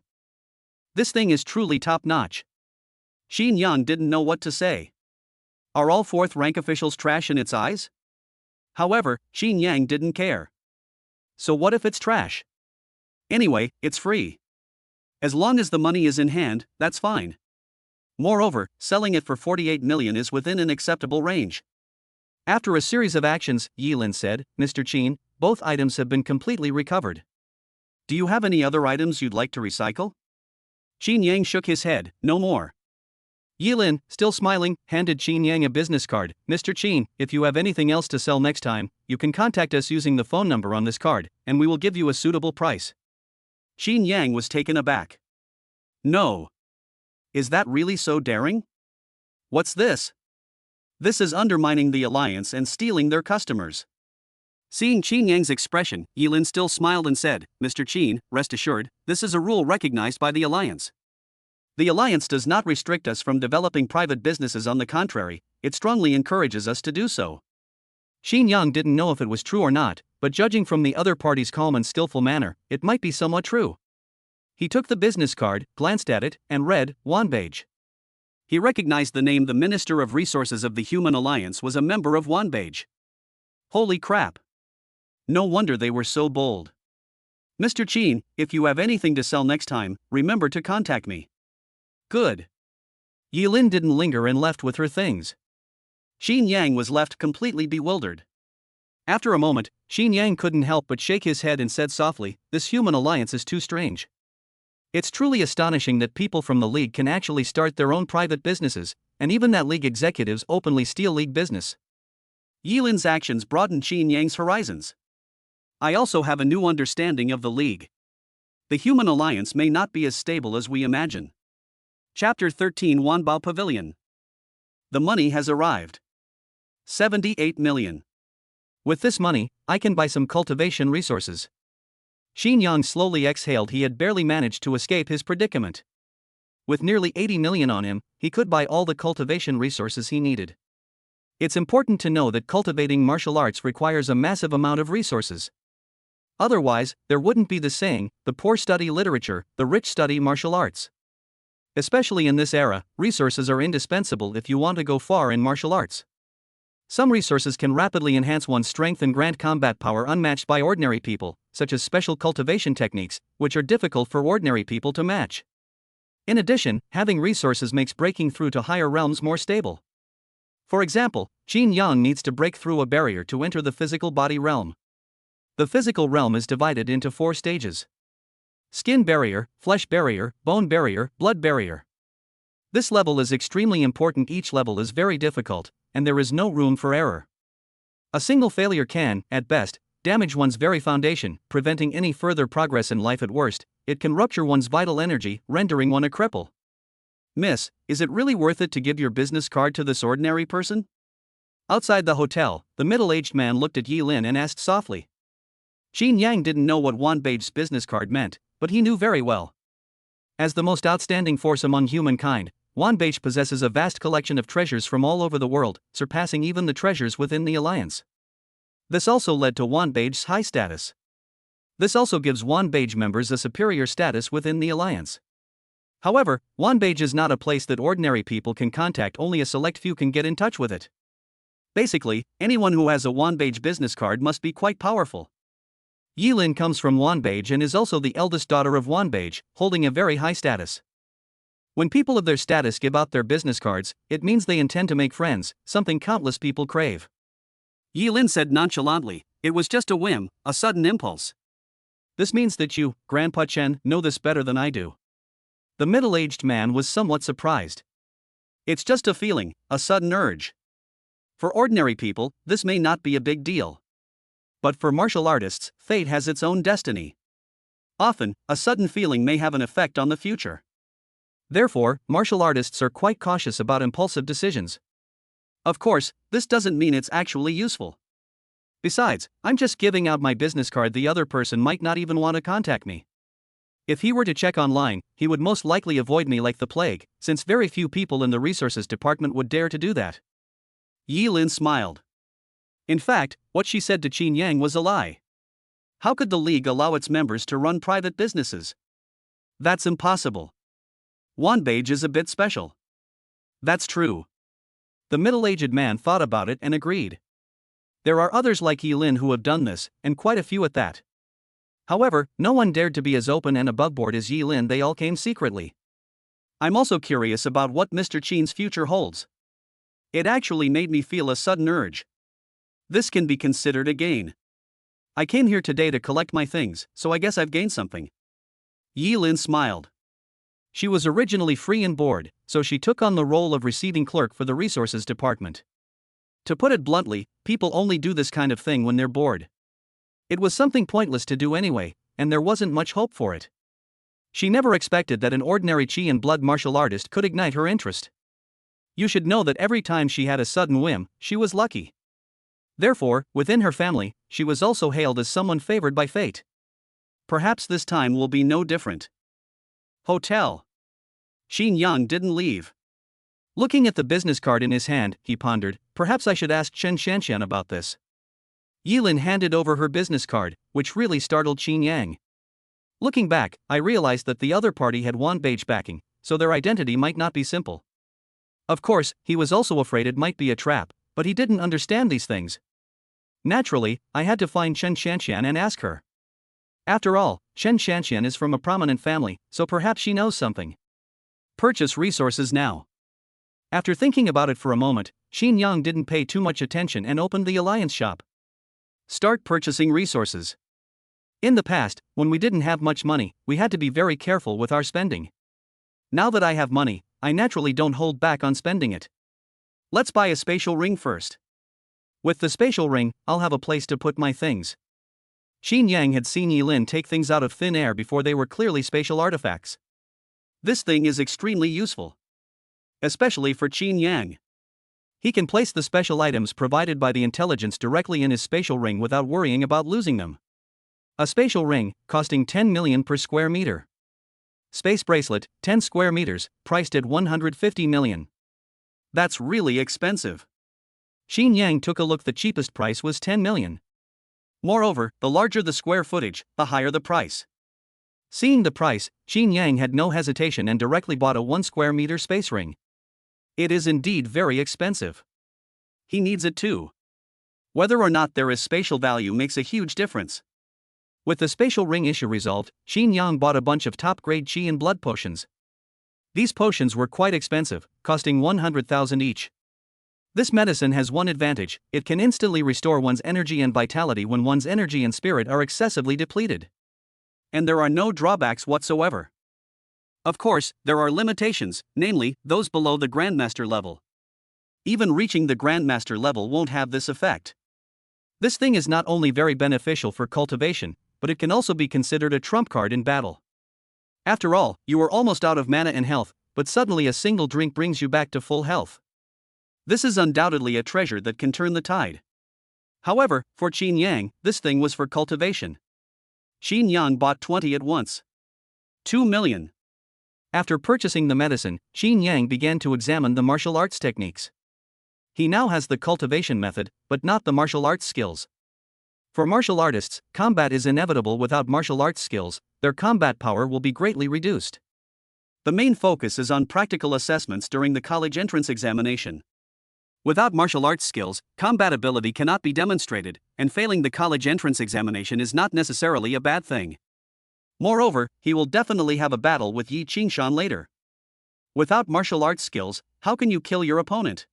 This thing is truly top-notch. Xin Yang didn't know what to say. Are all 4th-rank officials trash in its eyes? However, Xin Yang didn't care. So what if it's trash? Anyway, it's free. As long as the money is in hand, that's fine. Moreover, selling it for 48 million is within an acceptable range. After a series of actions, Yilin said, "Mr. Qin, both items have been completely recovered. Do you have any other items you'd like to recycle?" Xin Yang shook his head, "No more." Yilin, still smiling, handed Xin Yang a business card. "Mr. Qin, if you have anything else to sell next time, you can contact us using the phone number on this card, and we will give you a suitable price." Xin Yang was taken aback. "No. Is that really so daring? What's this? This is undermining the alliance and stealing their customers." Seeing Xin Yang's expression, Yilin still smiled and said, "Mr. Qin, rest assured, this is a rule recognized by the alliance. The alliance does not restrict us from developing private businesses. On the contrary, it strongly encourages us to do so." Xin Yang didn't know if it was true or not, but judging from the other party's calm and skillful manner, it might be somewhat true. He took the business card, glanced at it, and read, "Wanbage." He recognized the name. The Minister of Resources of the Human Alliance was a member of Wanbage. Holy crap. No wonder they were so bold. "Mr. Qin, if you have anything to sell next time, remember to contact me." Good. Yilin didn't linger and left with her things. Xin Yang was left completely bewildered. After a moment, Xin Yang couldn't help but shake his head and said softly, "This human alliance is too strange. It's truly astonishing that people from the League can actually start their own private businesses, and even that League executives openly steal League business." Yilin's actions broadened Xin Yang's horizons. "I also have a new understanding of the League. The human alliance may not be as stable as we imagine." Chapter 13 Wanbao Pavilion. The money has arrived. 78 million. With this money, I can buy some cultivation resources. Xin Yang slowly exhaled. He had barely managed to escape his predicament. With nearly 80 million on him, he could buy all the cultivation resources he needed. It's important to know that cultivating martial arts requires a massive amount of resources. Otherwise, there wouldn't be the saying, "The poor study literature, the rich study martial arts." Especially in this era, resources are indispensable if you want to go far in martial arts. Some resources can rapidly enhance one's strength and grant combat power unmatched by ordinary people, such as special cultivation techniques, which are difficult for ordinary people to match. In addition, having resources makes breaking through to higher realms more stable. For example, Qin Yang needs to break through a barrier to enter the physical body realm. The physical realm is divided into 4 stages: skin barrier, flesh barrier, bone barrier, blood barrier. This level is extremely important. Each level is very difficult, and there is no room for error. A single failure can, at best, damage one's very foundation, preventing any further progress in life. At worst, it can rupture one's vital energy, rendering one a cripple. Miss, is it really worth it to give your business card to this ordinary person? Outside the hotel, the middle-aged man looked at Yi Lin and asked softly. Qin Yang didn't know what Wanbei's business card meant, but he knew very well. As the most outstanding force among humankind, Wanbei possesses a vast collection of treasures from all over the world, surpassing even the treasures within the alliance. This also led to Wanbei's high status. This also gives Wanbei members a superior status within the alliance. However, Wanbei is not a place that ordinary people can contact. Only a select few can get in touch with it. Basically, anyone who has a Wanbei business card must be quite powerful. Yi Lin comes from Wanbei and is also the eldest daughter of Wanbei, holding a very high status. When people of their status give out their business cards, it means they intend to make friends, something countless people crave. Yi Lin said nonchalantly, "It was just a whim, a sudden impulse." This means that you, Grandpa Chen, know this better than I do. The middle-aged man was somewhat surprised. It's just a feeling, a sudden urge. For ordinary people, this may not be a big deal. But for martial artists, fate has its own destiny. Often, a sudden feeling may have an effect on the future. Therefore, martial artists are quite cautious about impulsive decisions. Of course, this doesn't mean it's actually useful. Besides, I'm just giving out my business card. The other person might not even want to contact me. If he were to check online, he would most likely avoid me like the plague, since very few people in the resources department would dare to do that. Yi Lin smiled. In fact, what she said to Qin Yang was a lie. How could the League allow its members to run private businesses? That's impossible. Wanbei is a bit special. That's true. The middle-aged man thought about it and agreed. There are others like Yi Lin who have done this, and quite a few at that. However, no one dared to be as open and aboveboard as Yi Lin. They all came secretly. I'm also curious about what Mr. Qin's future holds. It actually made me feel a sudden urge. This can be considered a gain. I came here today to collect my things, so I guess I've gained something. Yi Lin smiled. She was originally free and bored, so she took on the role of receiving clerk for the resources department. To put it bluntly, people only do this kind of thing when they're bored. It was something pointless to do anyway, and there wasn't much hope for it. She never expected that an ordinary Qi and blood martial artist could ignite her interest. You should know that every time she had a sudden whim, she was lucky. Therefore, within her family, she was also hailed as someone favored by fate. Perhaps this time will be no different. Hotel. Qin Yang didn't leave. Looking at the business card in his hand, he pondered, perhaps I should ask Chen Shanshan about this. Yi Lin handed over her business card, which really startled Qin Yang. Looking back, I realized that the other party had Wanbei backing, so their identity might not be simple. Of course, he was also afraid it might be a trap, but he didn't understand these things. Naturally, I had to find Chen Shanshan and ask her. After all, Chen Shanshan is from a prominent family, so perhaps she knows something. Purchase resources now. After thinking about it for a moment, Qin Yang didn't pay too much attention and opened the alliance shop. Start purchasing resources. In the past, when we didn't have much money, we had to be very careful with our spending. Now that I have money, I naturally don't hold back on spending it. Let's buy a spatial ring first. With the spatial ring, I'll have a place to put my things. Qin Yang had seen Yi Lin take things out of thin air before. They were clearly spatial artifacts. This thing is extremely useful. Especially for Qin Yang. He can place the special items provided by the intelligence directly in his spatial ring without worrying about losing them. A spatial ring, costing 10 million per square meter. Space bracelet, 10 square meters, priced at 150 million. That's really expensive. Qin Yang took a look. The cheapest price was 10 million. Moreover, the larger the square footage, the higher the price. Seeing the price, Qin Yang had no hesitation and directly bought a 1 square meter space ring. It is indeed very expensive. He needs it too. Whether or not there is spatial value makes a huge difference. With the spatial ring issue resolved, Qin Yang bought a bunch of top-grade qi and blood potions. These potions were quite expensive, costing 100,000 each. This medicine has one advantage: it can instantly restore one's energy and vitality when one's energy and spirit are excessively depleted. And there are no drawbacks whatsoever. Of course, there are limitations, namely, those below the Grandmaster level. Even reaching the Grandmaster level won't have this effect. This thing is not only very beneficial for cultivation, but it can also be considered a trump card in battle. After all, you are almost out of mana and health, but suddenly a single drink brings you back to full health. This is undoubtedly a treasure that can turn the tide. However, for Qin Yang, this thing was for cultivation. Qin Yang bought 20 at once. 2 million. After purchasing the medicine, Qin Yang began to examine the martial arts techniques. He now has the cultivation method, but not the martial arts skills. For martial artists, combat is inevitable without martial arts skills, their combat power will be greatly reduced. The main focus is on practical assessments during the college entrance examination. Without martial arts skills, combat ability cannot be demonstrated, and failing the college entrance examination is not necessarily a bad thing. Moreover, he will definitely have a battle with Yi Qingshan later. Without martial arts skills, how can you kill your opponent?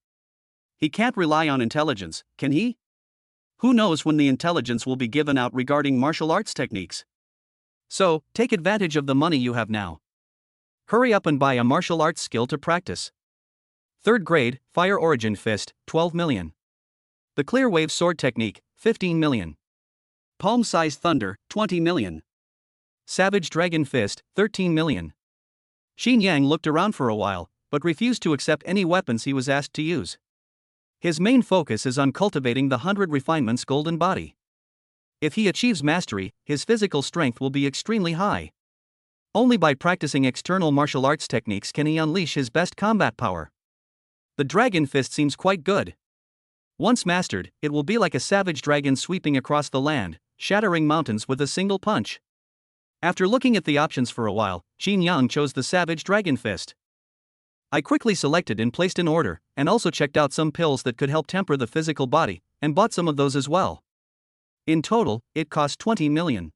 He can't rely on intelligence, can he? Who knows when the intelligence will be given out regarding martial arts techniques? So, take advantage of the money you have now. Hurry up and buy a martial arts skill to practice. 3rd grade, Fire Origin Fist, 12 million. The Clear Wave Sword Technique, 15 million. Palm Size Thunder, 20 million. Savage Dragon Fist, 13 million. Qin Yang looked around for a while, but refused to accept any weapons he was asked to use. His main focus is on cultivating the 100 Refinements Golden Body. If he achieves mastery, his physical strength will be extremely high. Only by practicing external martial arts techniques can he unleash his best combat power. The Dragon Fist seems quite good. Once mastered, it will be like a savage dragon sweeping across the land, shattering mountains with a single punch. After looking at the options for a while, Qin Yang chose the Savage Dragon Fist. I quickly selected and placed an order, and also checked out some pills that could help temper the physical body, and bought some of those as well. In total, it cost 20 million.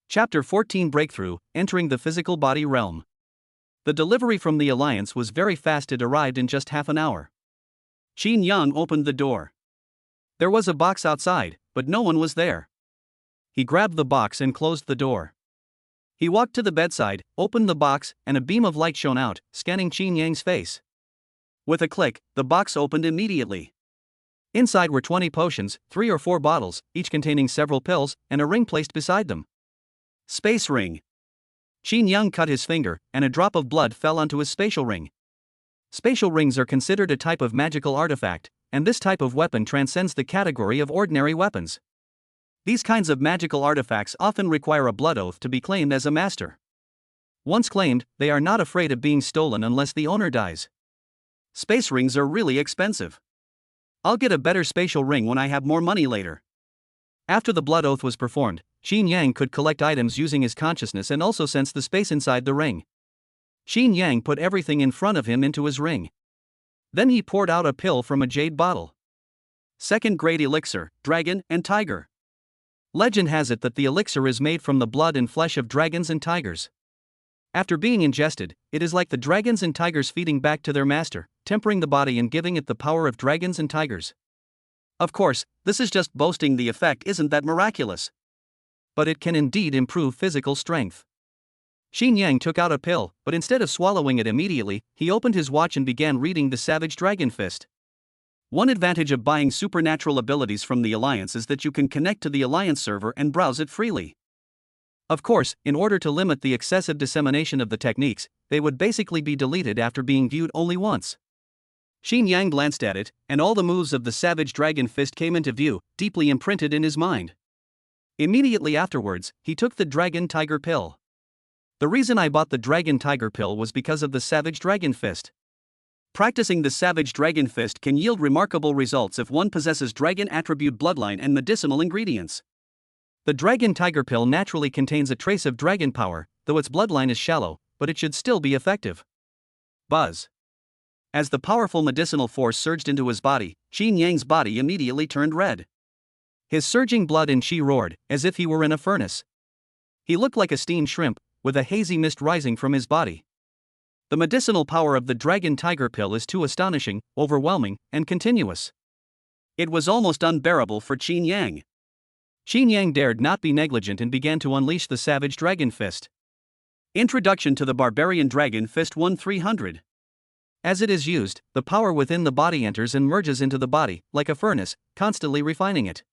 Chapter 14 Breakthrough, Entering the Physical Body Realm. The delivery from the Alliance was very fast. It arrived in just half an hour. Qin Yang opened the door. There was a box outside, but no one was there. He grabbed the box and closed the door. He walked to the bedside, opened the box, and a beam of light shone out, scanning Qin Yang's face. With a click, the box opened immediately. Inside were 20 potions, 3 or 4 bottles, each containing several pills, and a ring placed beside them. Space Ring. Qin Yang cut his finger, and a drop of blood fell onto his spatial ring. Spatial rings are considered a type of magical artifact, and this type of weapon transcends the category of ordinary weapons. These kinds of magical artifacts often require a blood oath to be claimed as a master. Once claimed, they are not afraid of being stolen unless the owner dies. Space rings are really expensive. I'll get a better spatial ring when I have more money later. After the blood oath was performed, Qin Yang could collect items using his consciousness and also sense the space inside the ring. Qin Yang put everything in front of him into his ring. Then he poured out a pill from a jade bottle. 2nd grade elixir, Dragon and Tiger. Legend has it that the elixir is made from the blood and flesh of dragons and tigers. After being ingested, it is like the dragons and tigers feeding back to their master, tempering the body and giving it the power of dragons and tigers. Of course, this is just boasting. The effect isn't that miraculous. But it can indeed improve physical strength. Qin Yang took out a pill, but instead of swallowing it immediately, he opened his watch and began reading the Savage Dragon Fist. One advantage of buying supernatural abilities from the Alliance is that you can connect to the Alliance server and browse it freely. Of course, in order to limit the excessive dissemination of the techniques, they would basically be deleted after being viewed only once. Qin Yang glanced at it, and all the moves of the Savage Dragon Fist came into view, deeply imprinted in his mind. Immediately afterwards, he took the Dragon Tiger Pill. The reason I bought the Dragon Tiger Pill was because of the Savage Dragon Fist. Practicing the Savage Dragon Fist can yield remarkable results if one possesses dragon attribute bloodline and medicinal ingredients. The Dragon Tiger Pill naturally contains a trace of dragon power, though its bloodline is shallow, but it should still be effective. Buzz. As the powerful medicinal force surged into his body, Qin Yang's body immediately turned red. His surging blood and qi roared, as if he were in a furnace. He looked like a steamed shrimp, with a hazy mist rising from his body. The medicinal power of the Dragon Tiger Pill is too astonishing, overwhelming, and continuous. It was almost unbearable for Qin Yang. Qin Yang dared not be negligent and began to unleash the Savage Dragon Fist. Introduction to the Barbarian Dragon Fist 1300. As it is used, the power within the body enters and merges into the body, like a furnace, constantly refining it.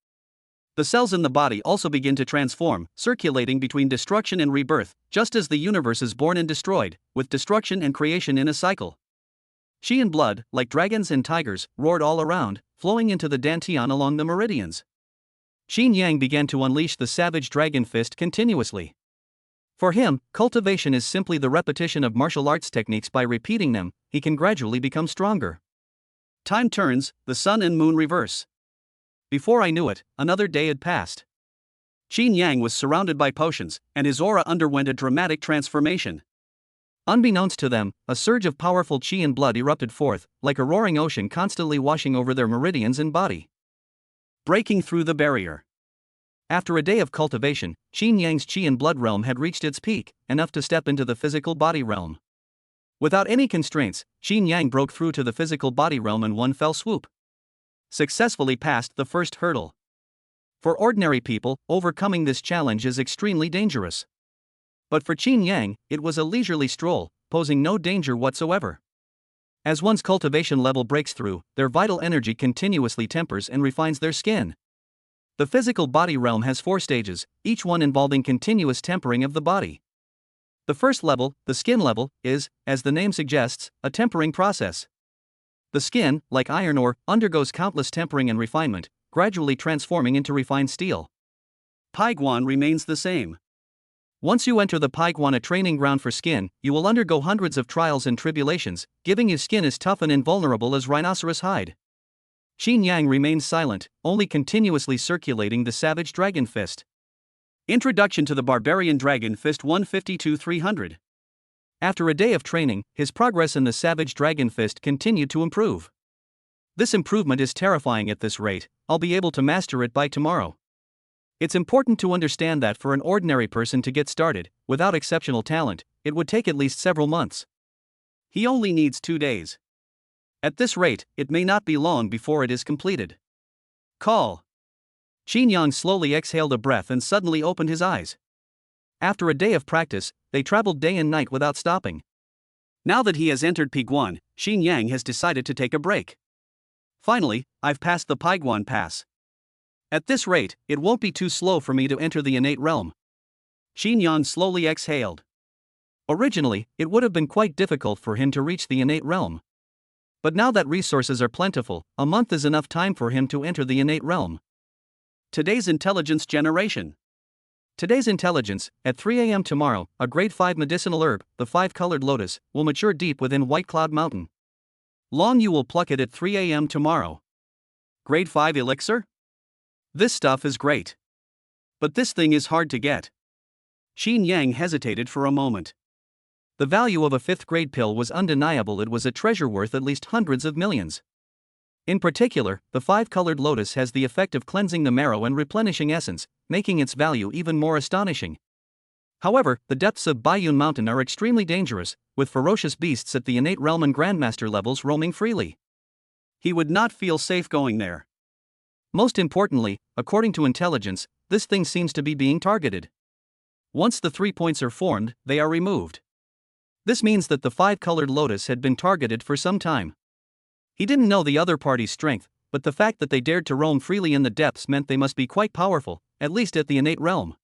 The cells in the body also begin to transform, circulating between destruction and rebirth, just as the universe is born and destroyed, with destruction and creation in a cycle. Qi and blood, like dragons and tigers, roared all around, flowing into the dantian along the meridians. Qin Yang began to unleash the Savage Dragon Fist continuously. For him, cultivation is simply the repetition of martial arts techniques. By repeating them, he can gradually become stronger. Time turns, the sun and moon reverse. Before I knew it, another day had passed. Qin Yang was surrounded by potions, and his aura underwent a dramatic transformation. Unbeknownst to them, a surge of powerful qi and blood erupted forth, like a roaring ocean constantly washing over their meridians and body. Breaking through the barrier. After a day of cultivation, Qin Yang's qi and blood realm had reached its peak, enough to step into the physical body realm. Without any constraints, Qin Yang broke through to the physical body realm in one fell swoop. Successfully passed the first hurdle. For ordinary people, overcoming this challenge is extremely dangerous. But for Qin Yang, it was a leisurely stroll, posing no danger whatsoever. As one's cultivation level breaks through, their vital energy continuously tempers and refines their skin. The physical body realm has 4 stages, each one involving continuous tempering of the body. The first level, the skin level, is, as the name suggests, a tempering process. The skin, like iron ore, undergoes countless tempering and refinement, gradually transforming into refined steel. Paiguan remains the same. Once you enter the Paiguan, a training ground for skin, you will undergo hundreds of trials and tribulations, giving you skin as tough and invulnerable as rhinoceros hide. Qin Yang remains silent, only continuously circulating the Savage Dragon Fist. Introduction to the Barbarian Dragon Fist 152-300. After a day of training, his progress in the Savage Dragon Fist continued to improve. This improvement is terrifying at this rate. I'll be able to master it by tomorrow. It's important to understand that for an ordinary person to get started, without exceptional talent, it would take at least several months. He only needs 2 days. At this rate, it may not be long before it is completed. Call. Qin Yang slowly exhaled a breath and suddenly opened his eyes. After a day of practice, they traveled day and night without stopping. Now that he has entered Paiguan, Qin Yang has decided to take a break. Finally, I've passed the Paiguan Pass. At this rate, it won't be too slow for me to enter the innate realm. Qin Yang slowly exhaled. Originally, it would have been quite difficult for him to reach the innate realm. But now that resources are plentiful, a month is enough time for him to enter the innate realm. Today's intelligence generation. Today's intelligence, at 3 a.m. tomorrow, a grade 5 medicinal herb, the 5-colored lotus, will mature deep within White Cloud Mountain. Long you will pluck it at 3 a.m. tomorrow. Grade 5 elixir? This stuff is great. But this thing is hard to get. Qin Yang hesitated for a moment. The value of a 5th grade pill was undeniable. It was a treasure worth at least hundreds of millions. In particular, the 5-colored lotus has the effect of cleansing the marrow and replenishing essence, making its value even more astonishing. However, the depths of Baiyun Mountain are extremely dangerous, with ferocious beasts at the innate realm and grandmaster levels roaming freely. He would not feel safe going there. Most importantly, according to intelligence, this thing seems to be being targeted. Once the 3 points are formed, they are removed. This means that the 5-colored lotus had been targeted for some time. He didn't know the other party's strength, but the fact that they dared to roam freely in the depths meant they must be quite powerful, at least at the innate realm.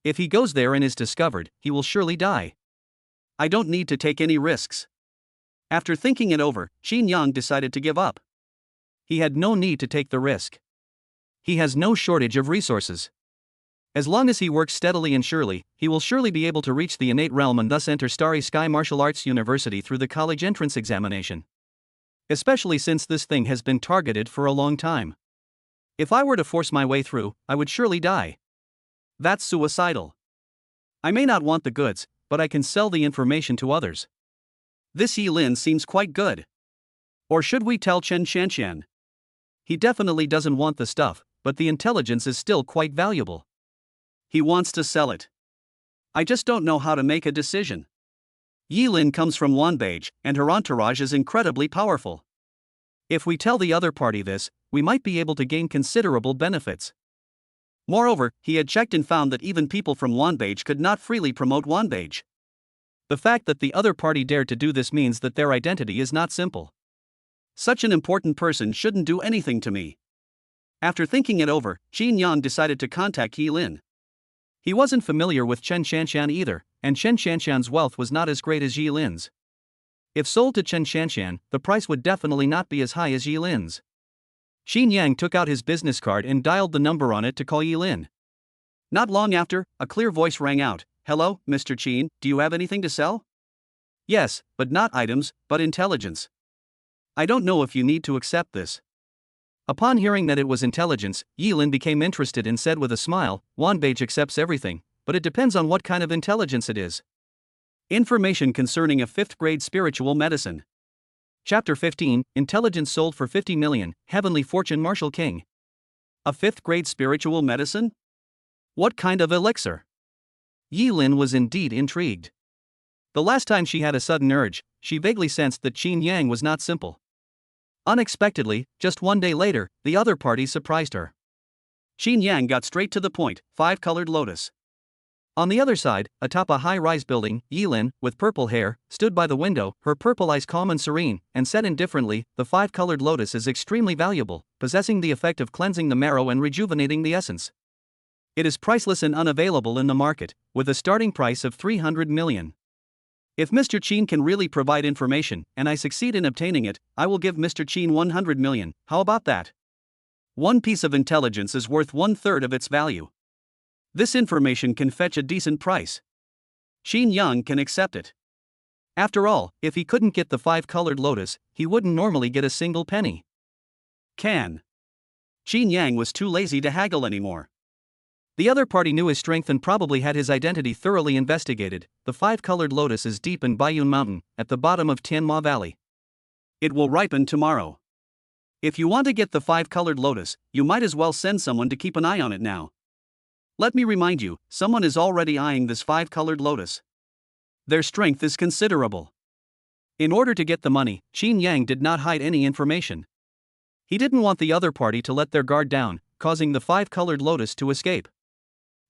If he goes there and is discovered, he will surely die. I don't need to take any risks. After thinking it over, Qin Yang decided to give up. He had no need to take the risk. He has no shortage of resources. As long as he works steadily and surely, he will surely be able to reach the innate realm and thus enter Starry Sky Martial Arts University through the college entrance examination. Especially since this thing has been targeted for a long time. If I were to force my way through, I would surely die. That's suicidal. I may not want the goods, but I can sell the information to others. This Yi Lin seems quite good. Or should we tell Chen Shanshan? He definitely doesn't want the stuff, but the intelligence is still quite valuable. He wants to sell it. I just don't know how to make a decision. Yi Lin comes from Wanbage, and her entourage is incredibly powerful. If we tell the other party this, we might be able to gain considerable benefits. Moreover, he had checked and found that even people from Wanbage could not freely promote Wanbage. The fact that the other party dared to do this means that their identity is not simple. Such an important person shouldn't do anything to me. After thinking it over, Jin Yang decided to contact Yi Lin. He wasn't familiar with Chen Shanshan either, and Chen Shanshan's wealth was not as great as Yi Lin's. If sold to Chen Shanshan, the price would definitely not be as high as Yi Lin's. Xin Yang took out his business card and dialed the number on it to call Yi Lin. Not long after, a clear voice rang out. Hello, Mr. Qin, do you have anything to sell? Yes, but not items, but intelligence. I don't know if you need to accept this. Upon hearing that it was intelligence, Yi Lin became interested and said with a smile, Wanbage accepts everything, but it depends on what kind of intelligence it is. Information concerning a 5th grade spiritual medicine. Chapter 15, Intelligence sold for 50 million, Heavenly Fortune Martial King. A 5th grade spiritual medicine? What kind of elixir? Yi Lin was indeed intrigued. The last time she had a sudden urge, she vaguely sensed that Qin Yang was not simple. Unexpectedly, just one day later, the other party surprised her. Qin Yang got straight to the point, 5-colored lotus. On the other side, atop a high-rise building, Yi Lin, with purple hair, stood by the window, her purple eyes calm and serene, and said indifferently, the 5-colored lotus is extremely valuable, possessing the effect of cleansing the marrow and rejuvenating the essence. It is priceless and unavailable in the market, with a starting price of 300 million. If Mr. Qin can really provide information, and I succeed in obtaining it, I will give Mr. Qin 100 million, how about that? One piece of intelligence is worth 1/3 of its value. This information can fetch a decent price. Qin Yang can accept it. After all, if he couldn't get the 5-colored lotus, he wouldn't normally get a single penny. Qin Yang was too lazy to haggle anymore. The other party knew his strength and probably had his identity thoroughly investigated. The 5-colored lotus is deep in Baiyun Mountain, at the bottom of Tianma Valley. It will ripen tomorrow. If you want to get the 5-colored lotus, you might as well send someone to keep an eye on it now. Let me remind you, someone is already eyeing this 5-colored lotus. Their strength is considerable. In order to get the money, Qin Yang did not hide any information. He didn't want the other party to let their guard down, causing the 5-colored lotus to escape.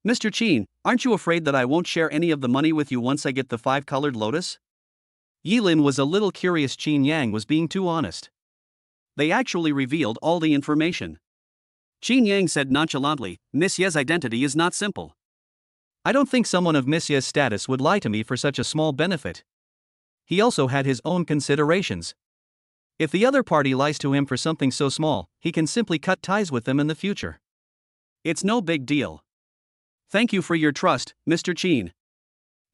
Mr. Qin, aren't you afraid that I won't share any of the money with you once I get the 5-colored lotus? Yi Lin was a little curious Qin Yang was being too honest. They actually revealed all the information. Qin Yang said nonchalantly, Miss Ye's identity is not simple. I don't think someone of Miss Ye's status would lie to me for such a small benefit. He also had his own considerations. If the other party lies to him for something so small, he can simply cut ties with them in the future. It's no big deal. Thank you for your trust, Mr. Qin.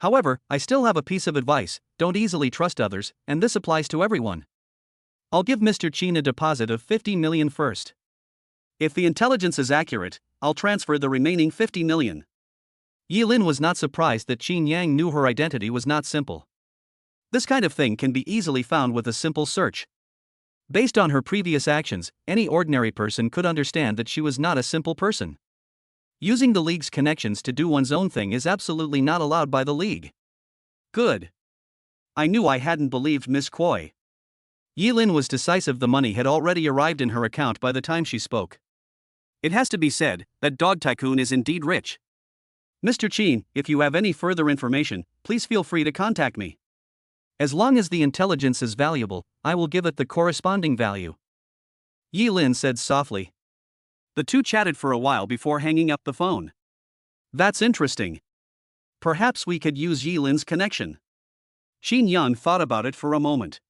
However, I still have a piece of advice, don't easily trust others, and this applies to everyone. I'll give Mr. Qin a deposit of 50 million first. If the intelligence is accurate, I'll transfer the remaining 50 million. Yi Lin was not surprised that Qin Yang knew her identity was not simple. This kind of thing can be easily found with a simple search. Based on her previous actions, any ordinary person could understand that she was not a simple person. Using the League's connections to do one's own thing is absolutely not allowed by the League. Good. I knew I hadn't believed Miss Kuoi. Yi Lin was decisive. The money had already arrived in her account by the time she spoke. It has to be said that Dog Tycoon is indeed rich. Mr. Qin, if you have any further information, please feel free to contact me. As long as the intelligence is valuable, I will give it the corresponding value. Yi Lin said softly. The two chatted for a while before hanging up the phone. That's interesting. Perhaps we could use Yi Lin's connection. Qin Yang thought about it for a moment.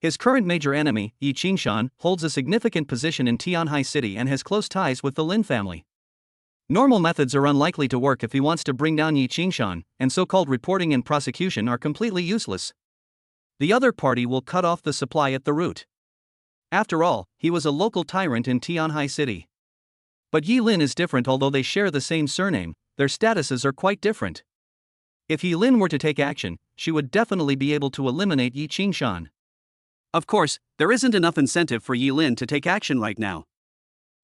His current major enemy, Yi Qingshan, holds a significant position in Tianhai City and has close ties with the Lin family. Normal methods are unlikely to work if he wants to bring down Yi Qingshan, and so-called reporting and prosecution are completely useless. The other party will cut off the supply at the root. After all, he was a local tyrant in Tianhai City. But Yi Lin is different. Although they share the same surname, their statuses are quite different. If Yilin were to take action, she would definitely be able to eliminate Yi Qingshan. Of course, there isn't enough incentive for Yilin to take action right now.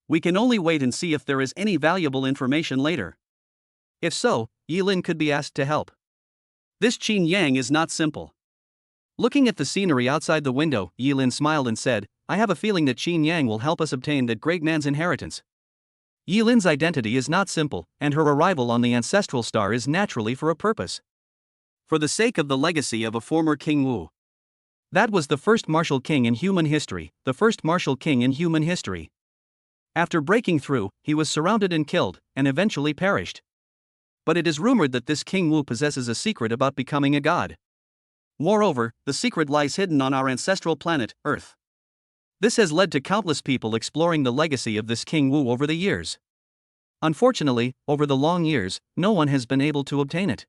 We can only wait and see if there is any valuable information later. If so, Yilin could be asked to help. This Qin Yang is not simple. Looking at the scenery outside the window, Yilin smiled and said, I have a feeling that Qin Yang will help us obtain that great man's inheritance. Yilin's identity is not simple, and her arrival on the ancestral star is naturally for a purpose. For the sake of the legacy of a former King Wu. That was the first martial king in human history, the first martial king in human history. After breaking through, he was surrounded and killed, and eventually perished. But it is rumored that this King Wu possesses a secret about becoming a god. Moreover, the secret lies hidden on our ancestral planet, Earth. This has led to countless people exploring the legacy of this King Wu over the years. Unfortunately, over the long years, no one has been able to obtain it.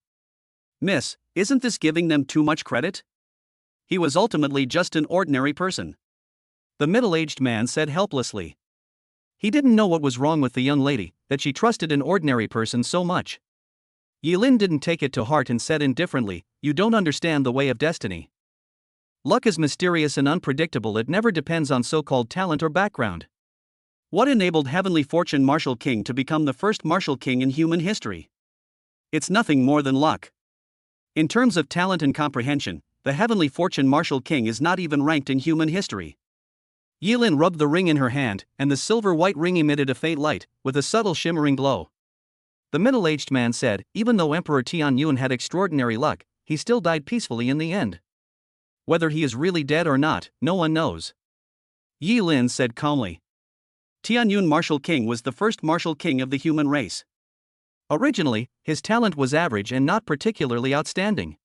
Miss, isn't this giving them too much credit? He was ultimately just an ordinary person. The middle-aged man said helplessly. He didn't know what was wrong with the young lady, that she trusted an ordinary person so much. Yilin didn't take it to heart and said indifferently, you don't understand the way of destiny. Luck is mysterious and unpredictable, it never depends on so-called talent or background. What enabled Heavenly Fortune Martial King to become the first martial king in human history? It's nothing more than luck. In terms of talent and comprehension, the Heavenly Fortune Martial King is not even ranked in human history. Yilin rubbed the ring in her hand, and the silver-white ring emitted a faint light, with a subtle shimmering glow. The middle-aged man said, even though Emperor Tianyun had extraordinary luck, he still died peacefully in the end. Whether he is really dead or not, no one knows. Yilin said calmly. Tianyun Martial King was the first martial king of the human race. Originally, his talent was average and not particularly outstanding.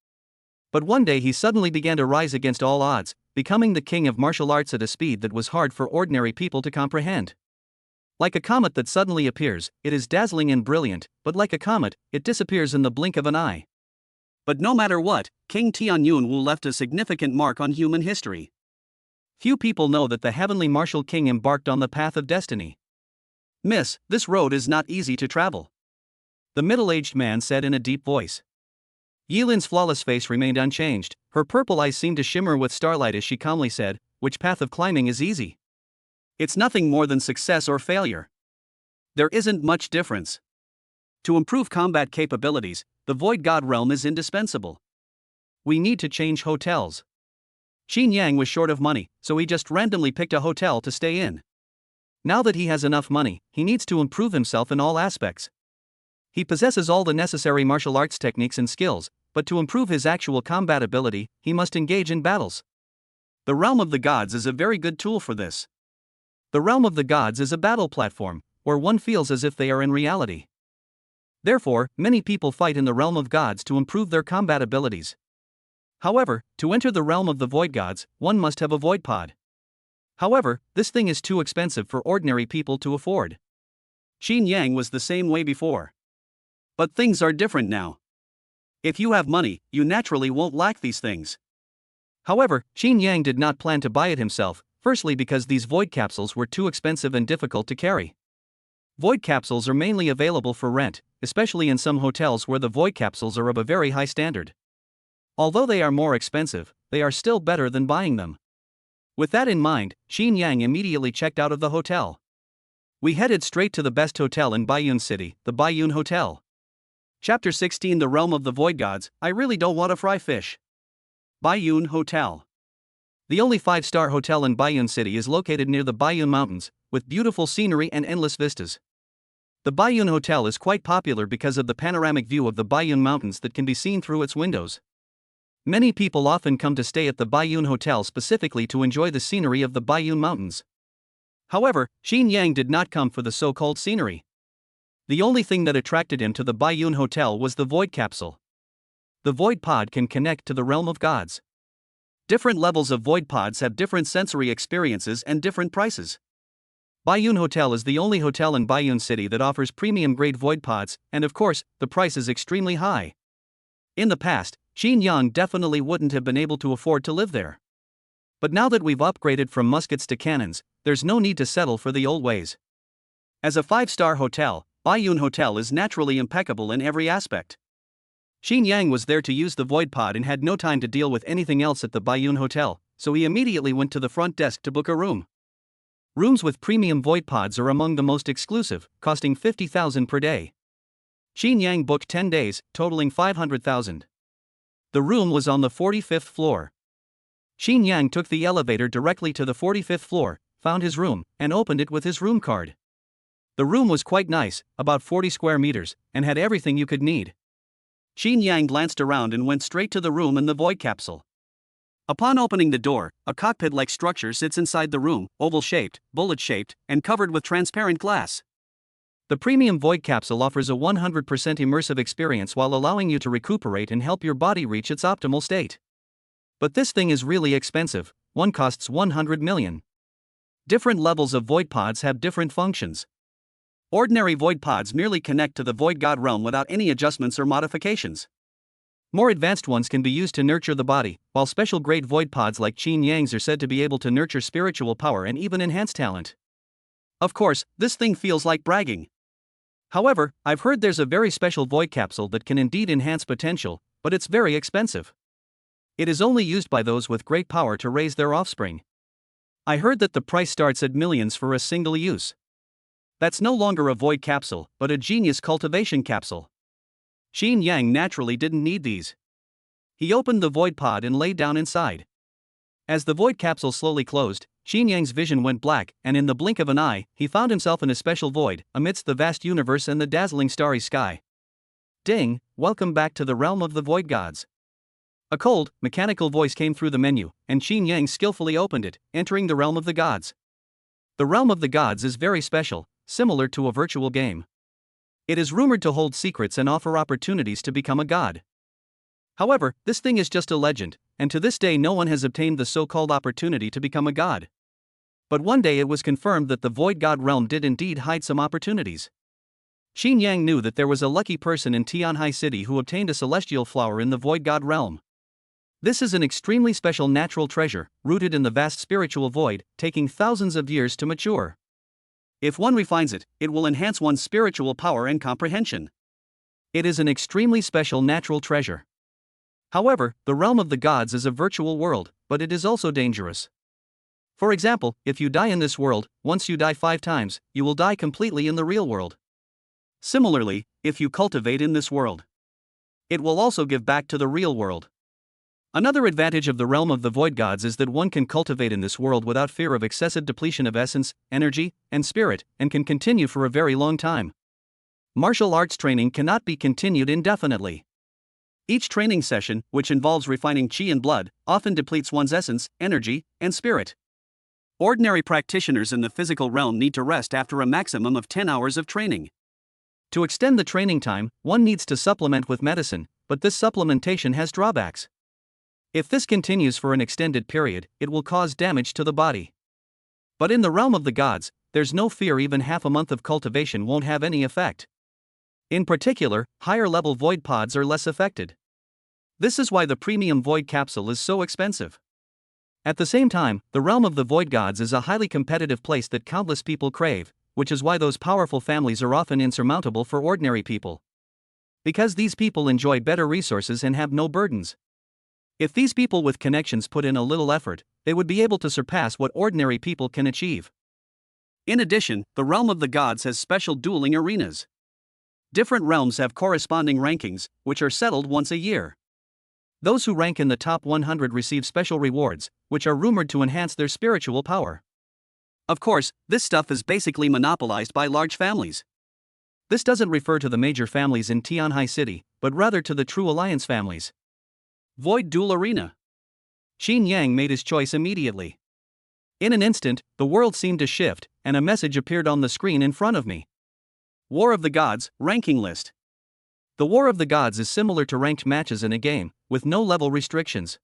But one day he suddenly began to rise against all odds, becoming the king of martial arts at a speed that was hard for ordinary people to comprehend. Like a comet that suddenly appears, it is dazzling and brilliant, but like a comet, it disappears in the blink of an eye. But no matter what, King Tianyun Wu left a significant mark on human history. Few people know that the heavenly martial king embarked on the path of destiny. Miss, this road is not easy to travel. The middle-aged man said in a deep voice. Yilin's flawless face remained unchanged, her purple eyes seemed to shimmer with starlight as she calmly said, which path of climbing is easy? It's nothing more than success or failure. There isn't much difference. To improve combat capabilities, the Void God realm is indispensable. We need to change hotels. Qin Yang was short of money, so he just randomly picked a hotel to stay in. Now that he has enough money, he needs to improve himself in all aspects. He possesses all the necessary martial arts techniques and skills, but to improve his actual combat ability, he must engage in battles. The Realm of the Gods is a very good tool for this. The Realm of the Gods is a battle platform, where one feels as if they are in reality. Therefore, many people fight in the Realm of Gods to improve their combat abilities. However, to enter the Realm of the Void Gods, one must have a Void Pod. However, this thing is too expensive for ordinary people to afford. Qin Yang was the same way before. But things are different now. If you have money, you naturally won't lack these things. However, Qin Yang did not plan to buy it himself, firstly because these void capsules were too expensive and difficult to carry. Void capsules are mainly available for rent, especially in some hotels where the void capsules are of a very high standard. Although they are more expensive, they are still better than buying them. With that in mind, Qin Yang immediately checked out of the hotel. We headed straight to the best hotel in Baiyun City, the Baiyun Hotel. Chapter 16 The Realm of the Void Gods, I really don't want to fry fish. Baiyun Hotel. The only 5-star hotel in Baiyun City is located near the Baiyun Mountains, with beautiful scenery and endless vistas. The Baiyun Hotel is quite popular because of the panoramic view of the Baiyun Mountains that can be seen through its windows. Many people often come to stay at the Baiyun Hotel specifically to enjoy the scenery of the Baiyun Mountains. However, Qin Yang did not come for the so-called scenery. The only thing that attracted him to the Baiyun Hotel was the Void Capsule. The Void Pod can connect to the Realm of Gods. Different levels of Void Pods have different sensory experiences and different prices. Baiyun Hotel is the only hotel in Baiyun City that offers premium-grade Void Pods, and of course, the price is extremely high. In the past, Qin Yang definitely wouldn't have been able to afford to live there. But now that we've upgraded from muskets to cannons, there's no need to settle for the old ways. As a 5-star hotel, Baiyun Hotel is naturally impeccable in every aspect. Xin Yang was there to use the void pod and had no time to deal with anything else at the Baiyun Hotel, so he immediately went to the front desk to book a room. Rooms with premium void pods are among the most exclusive, costing 50,000 per day. Xin Yang booked 10 days, totaling 500,000. The room was on the 45th floor. Xin Yang took the elevator directly to the 45th floor, found his room, and opened it with his room card. The room was quite nice, about 40 square meters, and had everything you could need. Xin Yang glanced around and went straight to the room in the void capsule. Upon opening the door, a cockpit-like structure sits inside the room, oval-shaped, bullet-shaped, and covered with transparent glass. The premium void capsule offers a 100% immersive experience while allowing you to recuperate and help your body reach its optimal state. But this thing is really expensive. One costs 100 million. Different levels of void pods have different functions. Ordinary void pods merely connect to the void god realm without any adjustments or modifications. More advanced ones can be used to nurture the body, while special grade void pods like Xin Yang's are said to be able to nurture spiritual power and even enhance talent. Of course, this thing feels like bragging. However, I've heard there's a very special void capsule that can indeed enhance potential, but it's very expensive. It is only used by those with great power to raise their offspring. I heard that the price starts at millions for a single use. That's no longer a void capsule, but a genius cultivation capsule. Xin Yang naturally didn't need these. He opened the void pod and lay down inside. As the void capsule slowly closed, Xin Yang's vision went black, and in the blink of an eye, he found himself in a special void, amidst the vast universe and the dazzling starry sky. Ding, welcome back to the realm of the void gods. A cold, mechanical voice came through the menu, and Xin Yang skillfully opened it, entering the realm of the gods. The realm of the gods is very special, similar to a virtual game. It is rumored to hold secrets and offer opportunities to become a god. However, this thing is just a legend, and to this day no one has obtained the so-called opportunity to become a god. But one day it was confirmed that the void god realm did indeed hide some opportunities. Xin Yang knew that there was a lucky person in Tianhai City who obtained a celestial flower in the void god realm. This is an extremely special natural treasure, rooted in the vast spiritual void, taking thousands of years to mature. If one refines it, it will enhance one's spiritual power and comprehension. It is an extremely special natural treasure. However, the realm of the gods is a virtual world, but it is also dangerous. For example, if you die in this world, once you die 5 times, you will die completely in the real world. Similarly, if you cultivate in this world, it will also give back to the real world. Another advantage of the realm of the void gods is that one can cultivate in this world without fear of excessive depletion of essence, energy, and spirit, and can continue for a very long time. Martial arts training cannot be continued indefinitely. Each training session, which involves refining qi and blood, often depletes one's essence, energy, and spirit. Ordinary practitioners in the physical realm need to rest after a maximum of 10 hours of training. To extend the training time, one needs to supplement with medicine, but this supplementation has drawbacks. If this continues for an extended period, it will cause damage to the body. But in the realm of the gods, there's no fear even half a month of cultivation won't have any effect. In particular, higher-level void pods are less affected. This is why the premium void capsule is so expensive. At the same time, the realm of the void gods is a highly competitive place that countless people crave, which is why those powerful families are often insurmountable for ordinary people. Because these people enjoy better resources and have no burdens. If these people with connections put in a little effort, they would be able to surpass what ordinary people can achieve. In addition, the realm of the gods has special dueling arenas. Different realms have corresponding rankings, which are settled once a year. Those who rank in the top 100 receive special rewards, which are rumored to enhance their spiritual power. Of course, this stuff is basically monopolized by large families. This doesn't refer to the major families in Tianhai City, but rather to the true alliance families. Void Duel Arena. Xin Yang made his choice immediately. In an instant, the world seemed to shift, and a message appeared on the screen in front of me. War of the Gods, ranking list. The War of the Gods is similar to ranked matches in a game, with no level restrictions.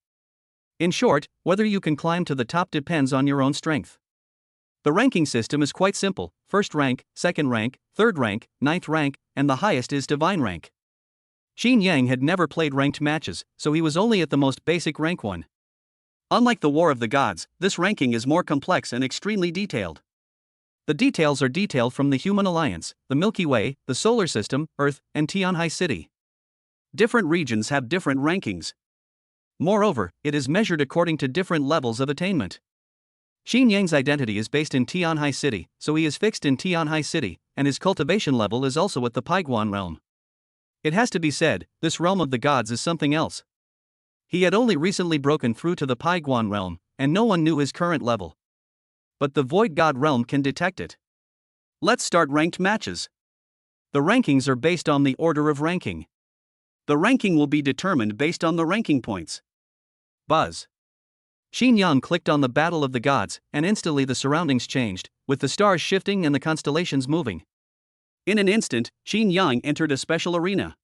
In short, whether you can climb to the top depends on your own strength. The ranking system is quite simple: first rank, second rank, third rank, ninth rank, and the highest is divine rank. Xin Yang had never played ranked matches, so he was only at the most basic rank 1. Unlike the War of the Gods, this ranking is more complex and extremely detailed. The details are detailed from the Human Alliance, the Milky Way, the Solar System, Earth, and Tianhai City. Different regions have different rankings. Moreover, it is measured according to different levels of attainment. Xin Yang's identity is based in Tianhai City, so he is fixed in Tianhai City, and his cultivation level is also at the Paiguan realm. It has to be said, this realm of the gods is something else. He had only recently broken through to the Paiguan realm, and no one knew his current level. But the Void God realm can detect it. Let's start ranked matches. The rankings are based on the order of ranking. The ranking will be determined based on the ranking points. Buzz. Xin Yang clicked on the Battle of the Gods, and instantly the surroundings changed, with the stars shifting and the constellations moving. In an instant, Xin Yang entered a special arena.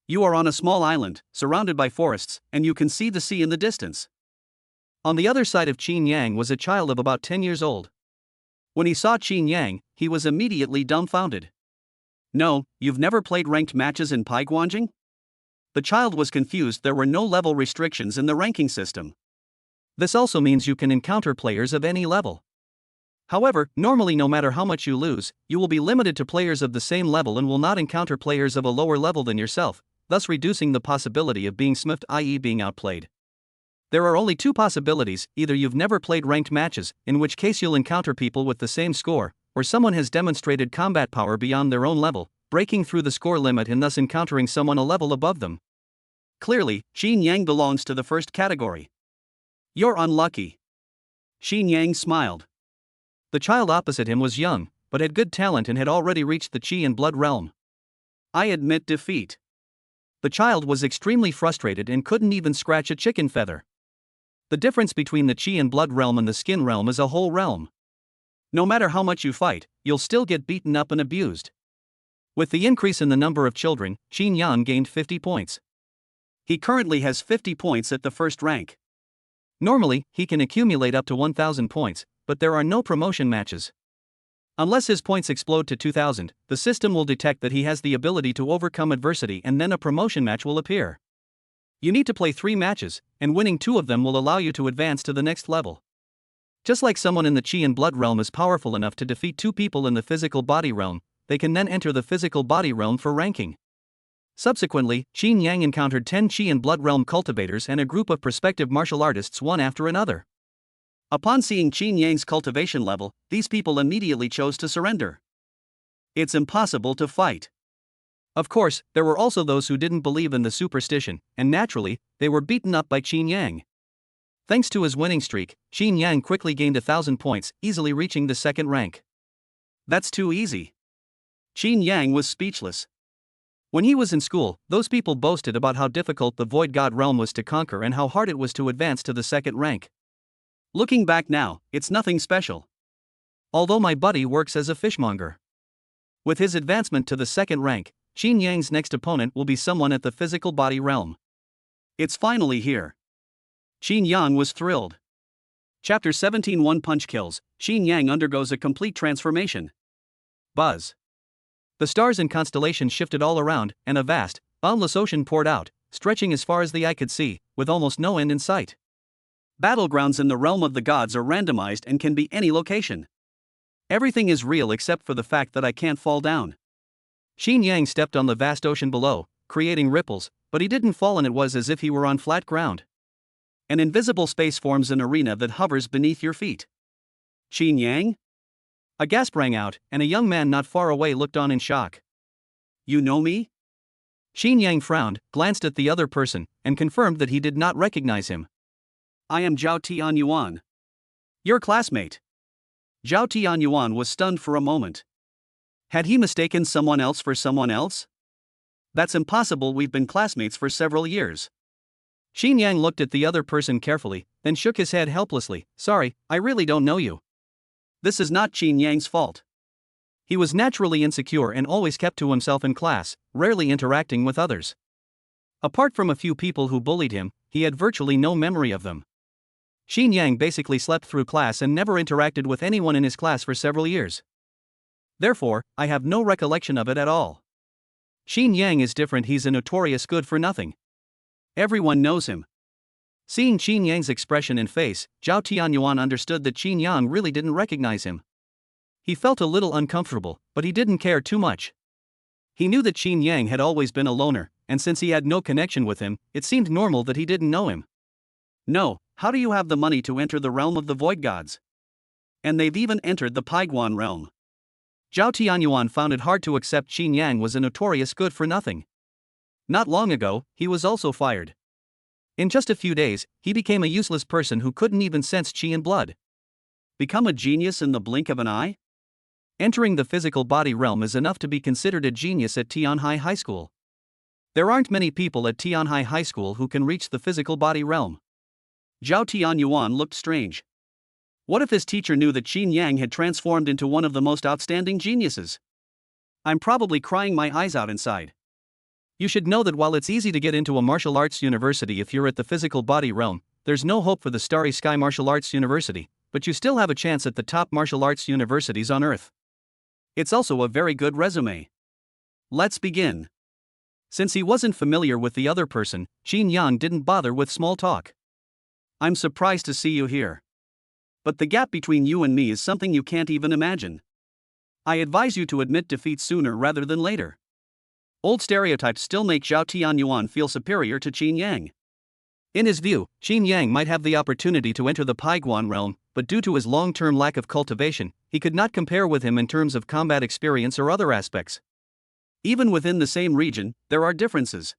You are on a small island, surrounded by forests, and you can see the sea in the distance. On the other side of Xin Yang was a child of about 10 years old. When he saw Xin Yang, he was immediately dumbfounded. No, you've never played ranked matches in Paiguanjing? The child was confused. There were no level restrictions in the ranking system. This also means you can encounter players of any level. However, normally no matter how much you lose, you will be limited to players of the same level and will not encounter players of a lower level than yourself, thus reducing the possibility of being smiffed, i.e. being outplayed. There are only two possibilities: either you've never played ranked matches, in which case you'll encounter people with the same score, or someone has demonstrated combat power beyond their own level, breaking through the score limit and thus encountering someone a level above them. Clearly, Xin Yang belongs to the first category. You're unlucky. Xin Yang smiled. The child opposite him was young, but had good talent and had already reached the Qi and Blood realm. I admit defeat. The child was extremely frustrated and couldn't even scratch a chicken feather. The difference between the Qi and Blood realm and the Skin realm is a whole realm. No matter how much you fight, you'll still get beaten up and abused. With the increase in the number of children, Xin Yang gained 50 points. He currently has 50 points at the first rank. Normally, he can accumulate up to 1,000 points, but there are no promotion matches. Unless his points explode to 2,000, the system will detect that he has the ability to overcome adversity and then a promotion match will appear. You need to play 3 matches, and winning 2 of them will allow you to advance to the next level. Just like someone in the Qi and Blood realm is powerful enough to defeat 2 people in the physical body realm, they can then enter the physical body realm for ranking. Subsequently, Xin Yang encountered 10 Qi and Blood realm cultivators and a group of prospective martial artists one after another. Upon seeing Xin Yang's cultivation level, these people immediately chose to surrender. It's impossible to fight. Of course, there were also those who didn't believe in the superstition, and naturally, they were beaten up by Xin Yang. Thanks to his winning streak, Xin Yang quickly gained 1,000 points, easily reaching the second rank. That's too easy. Xin Yang was speechless. When he was in school, those people boasted about how difficult the Void God realm was to conquer and how hard it was to advance to the second rank. Looking back now, it's nothing special. Although my buddy works as a fishmonger. With his advancement to the second rank, Xin Yang's next opponent will be someone at the physical body realm. It's finally here. Xin Yang was thrilled. Chapter 17 One Punch Kills, Xin Yang undergoes a complete transformation. Buzz. The stars and constellations shifted all around, and a vast, boundless ocean poured out, stretching as far as the eye could see, with almost no end in sight. Battlegrounds in the realm of the gods are randomized and can be any location. Everything is real except for the fact that I can't fall down. Xin Yang stepped on the vast ocean below, creating ripples, but he didn't fall, and it was as if he were on flat ground. An invisible space forms an arena that hovers beneath your feet. Xin Yang? A gasp rang out, and a young man not far away looked on in shock. You know me? Xin Yang frowned, glanced at the other person, and confirmed that he did not recognize him. I am Zhao Tianyuan. Your classmate. Zhao Tianyuan was stunned for a moment. Had he mistaken someone else for someone else? That's impossible, we've been classmates for several years. Xin Yang looked at the other person carefully, then shook his head helplessly. Sorry, I really don't know you. This is not Xin Yang's fault. He was naturally insecure and always kept to himself in class, rarely interacting with others. Apart from a few people who bullied him, he had virtually no memory of them. Xin Yang basically slept through class and never interacted with anyone in his class for several years. Therefore, I have no recollection of it at all. Xin Yang is different, he's a notorious good-for-nothing. Everyone knows him. Seeing Xin Yang's expression and face, Zhao Tianyuan understood that Xin Yang really didn't recognize him. He felt a little uncomfortable, but he didn't care too much. He knew that Xin Yang had always been a loner, and since he had no connection with him, it seemed normal that he didn't know him. No, how do you have the money to enter the realm of the void gods? And they've even entered the Paiguan realm. Zhao Tianyuan found it hard to accept Qin Yang was a notorious good-for-nothing. Not long ago, he was also fired. In just a few days, he became a useless person who couldn't even sense qi in blood. Become a genius in the blink of an eye? Entering the physical body realm is enough to be considered a genius at Tianhai High School. There aren't many people at Tianhai High School who can reach the physical body realm. Zhao Tianyuan looked strange. What if his teacher knew that Qin Yang had transformed into one of the most outstanding geniuses? I'm probably crying my eyes out inside. You should know that while it's easy to get into a martial arts university if you're at the physical body realm, there's no hope for the Starry Sky Martial Arts University, but you still have a chance at the top martial arts universities on Earth. It's also a very good resume. Let's begin. Since he wasn't familiar with the other person, Qin Yang didn't bother with small talk. I'm surprised to see you here. But the gap between you and me is something you can't even imagine. I advise you to admit defeat sooner rather than later. Old stereotypes still make Zhao Tianyuan feel superior to Qin Yang. In his view, Qin Yang might have the opportunity to enter the Paiguan realm, but due to his long-term lack of cultivation, he could not compare with him in terms of combat experience or other aspects. Even within the same region, there are differences.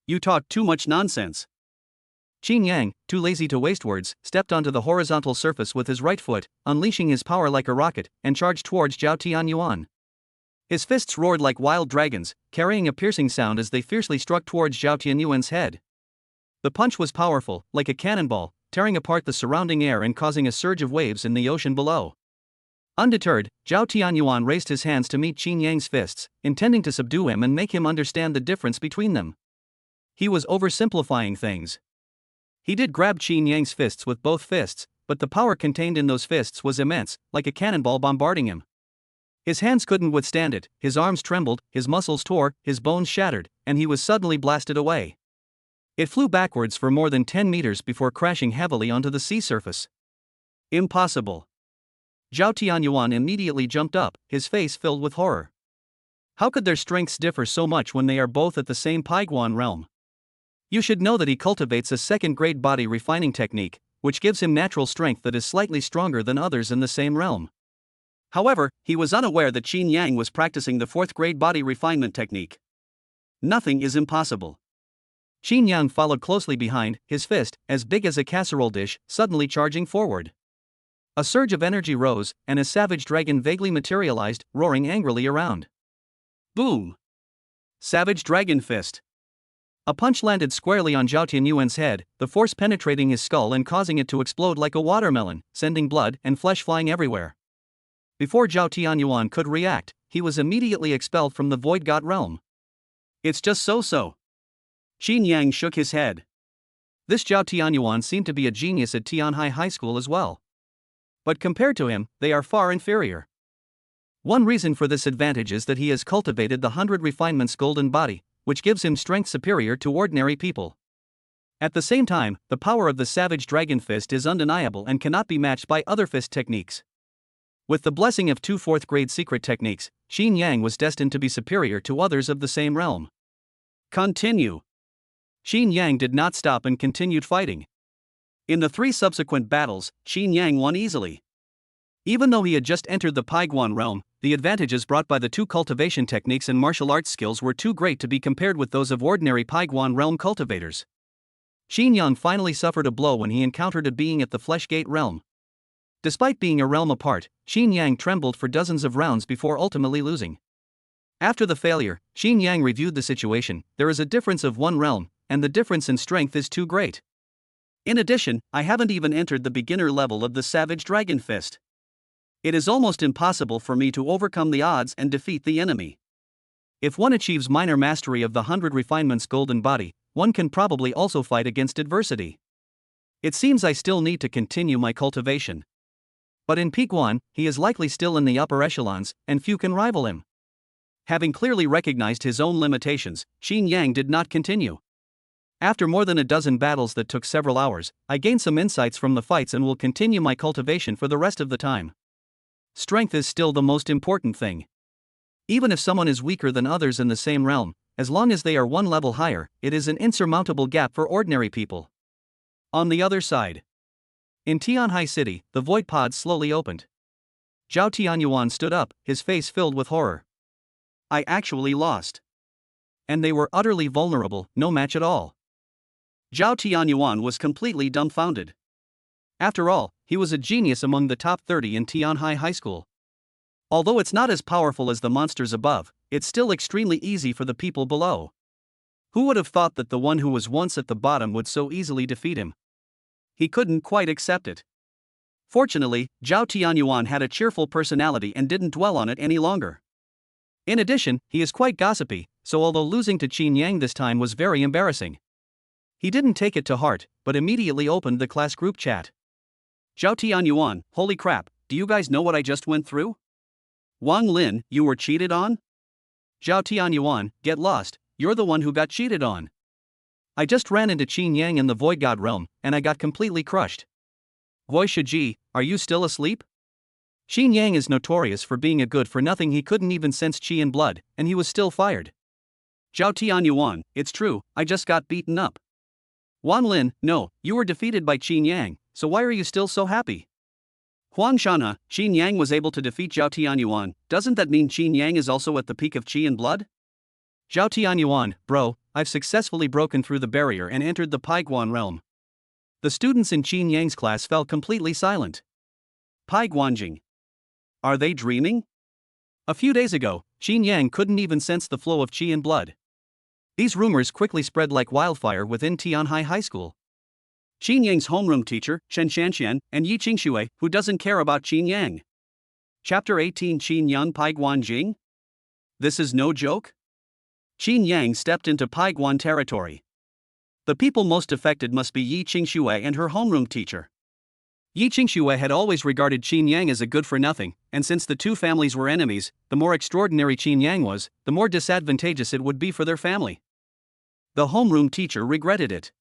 You talk too much nonsense. Qin Yang, too lazy to waste words, stepped onto the horizontal surface with his right foot, unleashing his power like a rocket, and charged towards Zhao Tianyuan. His fists roared like wild dragons, carrying a piercing sound as they fiercely struck towards Zhao Tianyuan's head. The punch was powerful, like a cannonball, tearing apart the surrounding air and causing a surge of waves in the ocean below. Undeterred, Zhao Tianyuan raised his hands to meet Qin Yang's fists, intending to subdue him and make him understand the difference between them. He was oversimplifying things. He did grab Qin Yang's fists with both fists, but the power contained in those fists was immense, like a cannonball bombarding him. His hands couldn't withstand it, his arms trembled, his muscles tore, his bones shattered, and he was suddenly blasted away. It flew backwards for more than 10 meters before crashing heavily onto the sea surface. Impossible. Zhao Tianyuan immediately jumped up, his face filled with horror. How could their strengths differ so much when they are both at the same Paiguan realm? You should know that he cultivates a second-grade body refining technique, which gives him natural strength that is slightly stronger than others in the same realm. However, he was unaware that Qin Yang was practicing the fourth-grade body refinement technique. Nothing is impossible. Qin Yang followed closely behind, his fist, as big as a casserole dish, suddenly charging forward. A surge of energy rose, and a savage dragon vaguely materialized, roaring angrily around. Boom! Savage Dragon Fist. A punch landed squarely on Zhao Tianyuan's head, the force penetrating his skull and causing it to explode like a watermelon, sending blood and flesh flying everywhere. Before Zhao Tianyuan could react, he was immediately expelled from the Void God realm. It's just so-so. Qin Yang shook his head. This Zhao Tianyuan seemed to be a genius at Tianhai High School as well. But compared to him, they are far inferior. One reason for this advantage is that he has cultivated the 100 refinements golden body, which gives him strength superior to ordinary people. At the same time, the power of the Savage Dragon Fist is undeniable and cannot be matched by other fist techniques. With the blessing of two fourth-grade secret techniques, Qin Yang was destined to be superior to others of the same realm. Continue. Qin Yang did not stop and continued fighting. In the 3 subsequent battles, Qin Yang won easily. Even though he had just entered the Paiguan realm, the advantages brought by the 2 cultivation techniques and martial arts skills were too great to be compared with those of ordinary Paiguan realm cultivators. Qin Yang finally suffered a blow when he encountered a being at the Fleshgate realm. Despite being a realm apart, Qin Yang trembled for dozens of rounds before ultimately losing. After the failure, Qin Yang reviewed the situation. There is a difference of 1 realm, and the difference in strength is too great. In addition, I haven't even entered the beginner level of the Savage Dragon Fist. It is almost impossible for me to overcome the odds and defeat the enemy. If one achieves minor mastery of the 100 refinements golden body, one can probably also fight against adversity. It seems I still need to continue my cultivation. But in Paiguan, he is likely still in the upper echelons, and few can rival him. Having clearly recognized his own limitations, Qin Yang did not continue. After more than a dozen battles that took several hours, I gained some insights from the fights and will continue my cultivation for the rest of the time. Strength is still the most important thing. Even if someone is weaker than others in the same realm, as long as they are one level higher, it is an insurmountable gap for ordinary people. On the other side, in Tianhai City, the void pods slowly opened. Zhao Tianyuan stood up, his face filled with horror. I actually lost. And they were utterly vulnerable, no match at all. Zhao Tianyuan was completely dumbfounded. After all, he was a genius among the top 30 in Tianhai High School. Although it's not as powerful as the monsters above, it's still extremely easy for the people below. Who would have thought that the one who was once at the bottom would so easily defeat him? He couldn't quite accept it. Fortunately, Zhao Tianyuan had a cheerful personality and didn't dwell on it any longer. In addition, he is quite gossipy, so although losing to Qin Yang this time was very embarrassing, he didn't take it to heart, but immediately opened the class group chat. Zhao Tianyuan, holy crap, do you guys know what I just went through? Wang Lin, you were cheated on? Zhao Tianyuan, get lost, you're the one who got cheated on. I just ran into Qin Yang in the Void God realm, and I got completely crushed. Goi Shiji, are you still asleep? Qin Yang is notorious for being a good-for-nothing. He couldn't even sense qi in blood, and he was still fired. Zhao Tianyuan, it's true, I just got beaten up. Wan Lin, no, you were defeated by Qin Yang, so why are you still so happy? Huang Shana, Qin Yang was able to defeat Zhao Tianyuan, doesn't that mean Qin Yang is also at the peak of qi in blood? Zhao Tianyuan, bro, I've successfully broken through the barrier and entered the Paiguan realm. The students in Qin Yang's class fell completely silent. Paiguanjing. Are they dreaming? A few days ago, Qin Yang couldn't even sense the flow of qi in blood. These rumors quickly spread like wildfire within Tianhai High School. Qin Yang's homeroom teacher, Chen Shanxian, and Yi Qingshui, who doesn't care about Qin Yang. Chapter 18 Qin Yang Paiguan Jing? This is no joke? Qin Yang stepped into Paiguan territory. The people most affected must be Yi Qingshui and her homeroom teacher. Yi Qingshui had always regarded Qin Yang as a good-for-nothing, and since the two families were enemies, the more extraordinary Qin Yang was, the more disadvantageous it would be for their family. The homeroom teacher regretted it.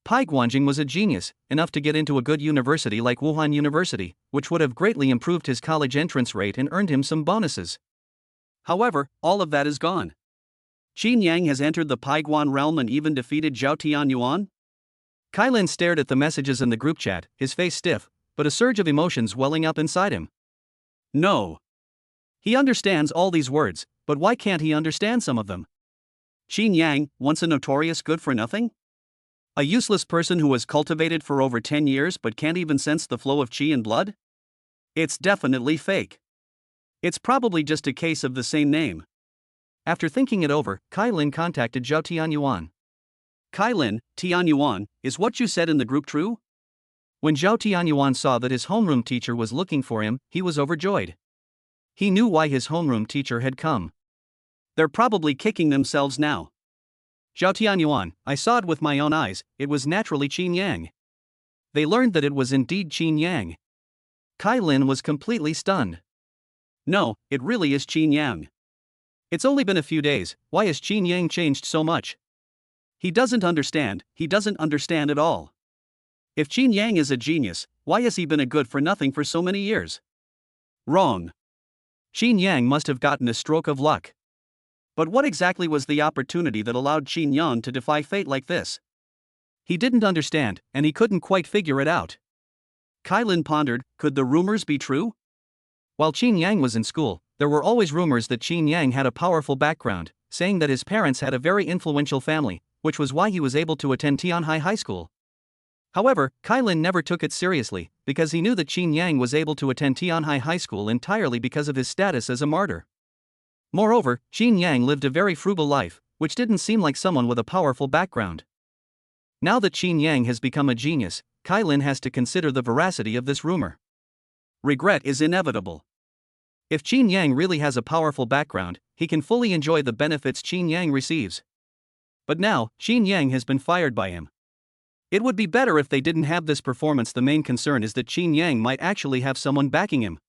Pai Guanjing was a genius, enough to get into a good university like Wuhan University, which would have greatly improved his college entrance rate and earned him some bonuses. However, all of that is gone. Qin Yang has entered the Paiguan realm and even defeated Zhao Tianyuan? Kailin stared at the messages in the group chat, his face stiff, but a surge of emotions welling up inside him. No. He understands all these words, but why can't he understand some of them? Qin Yang, once a notorious good-for-nothing? A useless person who was cultivated for over 10 years but can't even sense the flow of qi in blood? It's definitely fake. It's probably just a case of the same name. After thinking it over, Kailin contacted Zhao Tianyuan. Kailin, Tianyuan, is what you said in the group true? When Zhao Tianyuan saw that his homeroom teacher was looking for him, he was overjoyed. He knew why his homeroom teacher had come. They're probably kicking themselves now. Zhao Tianyuan, I saw it with my own eyes, it was naturally Qin Yang. They learned that it was indeed Qin Yang. Kailin was completely stunned. No, it really is Qin Yang. It's only been a few days, why has Qin Yang changed so much? He doesn't understand at all. If Qin Yang is a genius, why has he been a good-for-nothing for so many years? Wrong. Qin Yang must have gotten a stroke of luck. But what exactly was the opportunity that allowed Qin Yang to defy fate like this? He didn't understand, and he couldn't quite figure it out. Kailin pondered, could the rumors be true? While Qin Yang was in school, there were always rumors that Qin Yang had a powerful background, saying that his parents had a very influential family, which was why he was able to attend Tianhai High School. However, Kailin never took it seriously, because he knew that Qin Yang was able to attend Tianhai High School entirely because of his status as a martyr. Moreover, Qin Yang lived a very frugal life, which didn't seem like someone with a powerful background. Now that Qin Yang has become a genius, Kailin has to consider the veracity of this rumor. Regret is inevitable. If Qin Yang really has a powerful background, he can fully enjoy the benefits Qin Yang receives. But now, Qin Yang has been fired by him. It would be better if they didn't have this performance. The main concern is that Qin Yang might actually have someone backing him.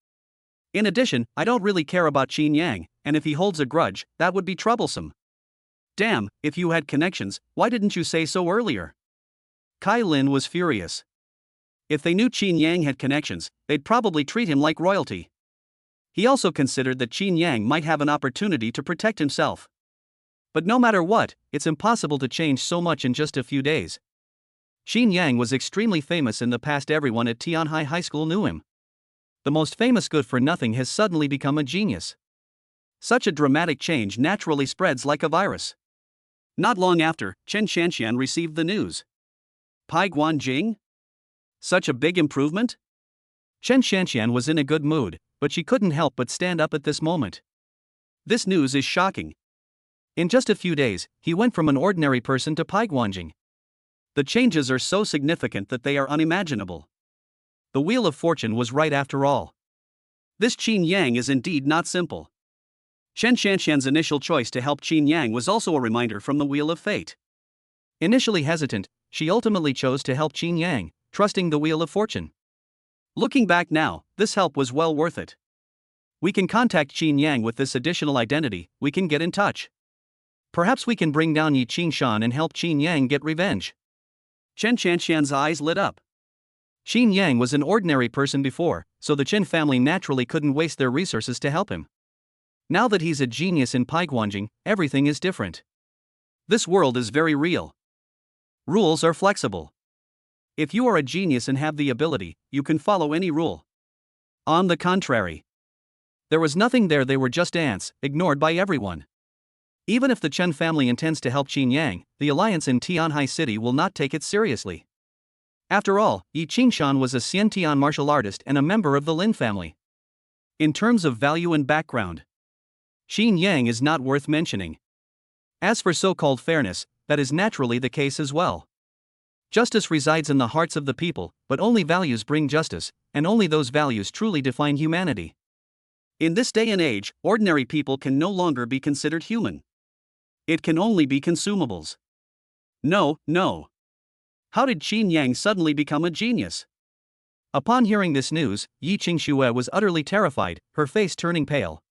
In addition, I don't really care about Qin Yang, and if he holds a grudge, that would be troublesome. Damn, if you had connections, why didn't you say so earlier? Kailin was furious. If they knew Qin Yang had connections, they'd probably treat him like royalty. He also considered that Qin Yang might have an opportunity to protect himself. But no matter what, it's impossible to change so much in just a few days. Xin Yang was extremely famous in the past. Everyone at Tianhai High School knew him. The most famous good-for-nothing has suddenly become a genius. Such a dramatic change naturally spreads like a virus. Not long after, Chen Shanxian received the news. Pai Guanjing? Such a big improvement? Chen Shanxian was in a good mood, but she couldn't help but stand up at this moment. This news is shocking. In just a few days, he went from an ordinary person to Pai Guanjing. The changes are so significant that they are unimaginable. The Wheel of Fortune was right after all. This Qin Yang is indeed not simple. Chen Shanxian's initial choice to help Qin Yang was also a reminder from the Wheel of Fate. Initially hesitant, she ultimately chose to help Qin Yang, trusting the Wheel of Fortune. Looking back now, this help was well worth it. We can contact Qin Yang with this additional identity. We can get in touch. Perhaps we can bring down Yi Qingshan and help Qin Yang get revenge. Chen Shanxian's eyes lit up. Qin Yang was an ordinary person before, so the Chen family naturally couldn't waste their resources to help him. Now that he's a genius in Pai Guanjing, everything is different. This world is very real. Rules are flexible. If you are a genius and have the ability, you can follow any rule. On the contrary, there was nothing there. They were just ants, ignored by everyone. Even if the Chen family intends to help Qin Yang, the alliance in Tianhai City will not take it seriously. After all, Yi Qingshan was a Xiantian martial artist and a member of the Lin family. In terms of value and background, Qin Yang is not worth mentioning. As for so-called fairness, that is naturally the case as well. Justice resides in the hearts of the people, but only values bring justice, and only those values truly define humanity. In this day and age, ordinary people can no longer be considered human. It can only be consumables. No. How did Qin Yang suddenly become a genius? Upon hearing this news, Yi Qingxue was utterly terrified, her face turning pale.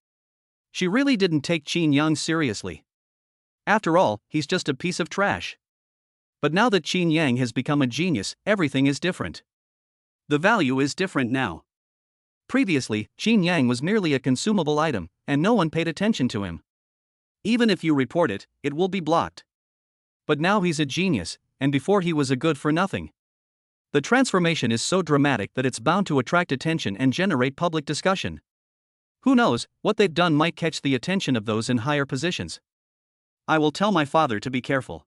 She really didn't take Qin Yang seriously. After all, he's just a piece of trash. But now that Qin Yang has become a genius, everything is different. The value is different now. Previously, Qin Yang was merely a consumable item, and no one paid attention to him. Even if you report it, it will be blocked. But now he's a genius, and before he was a good-for-nothing. The transformation is so dramatic that it's bound to attract attention and generate public discussion. Who knows, what they've done might catch the attention of those in higher positions. I will tell my father to be careful.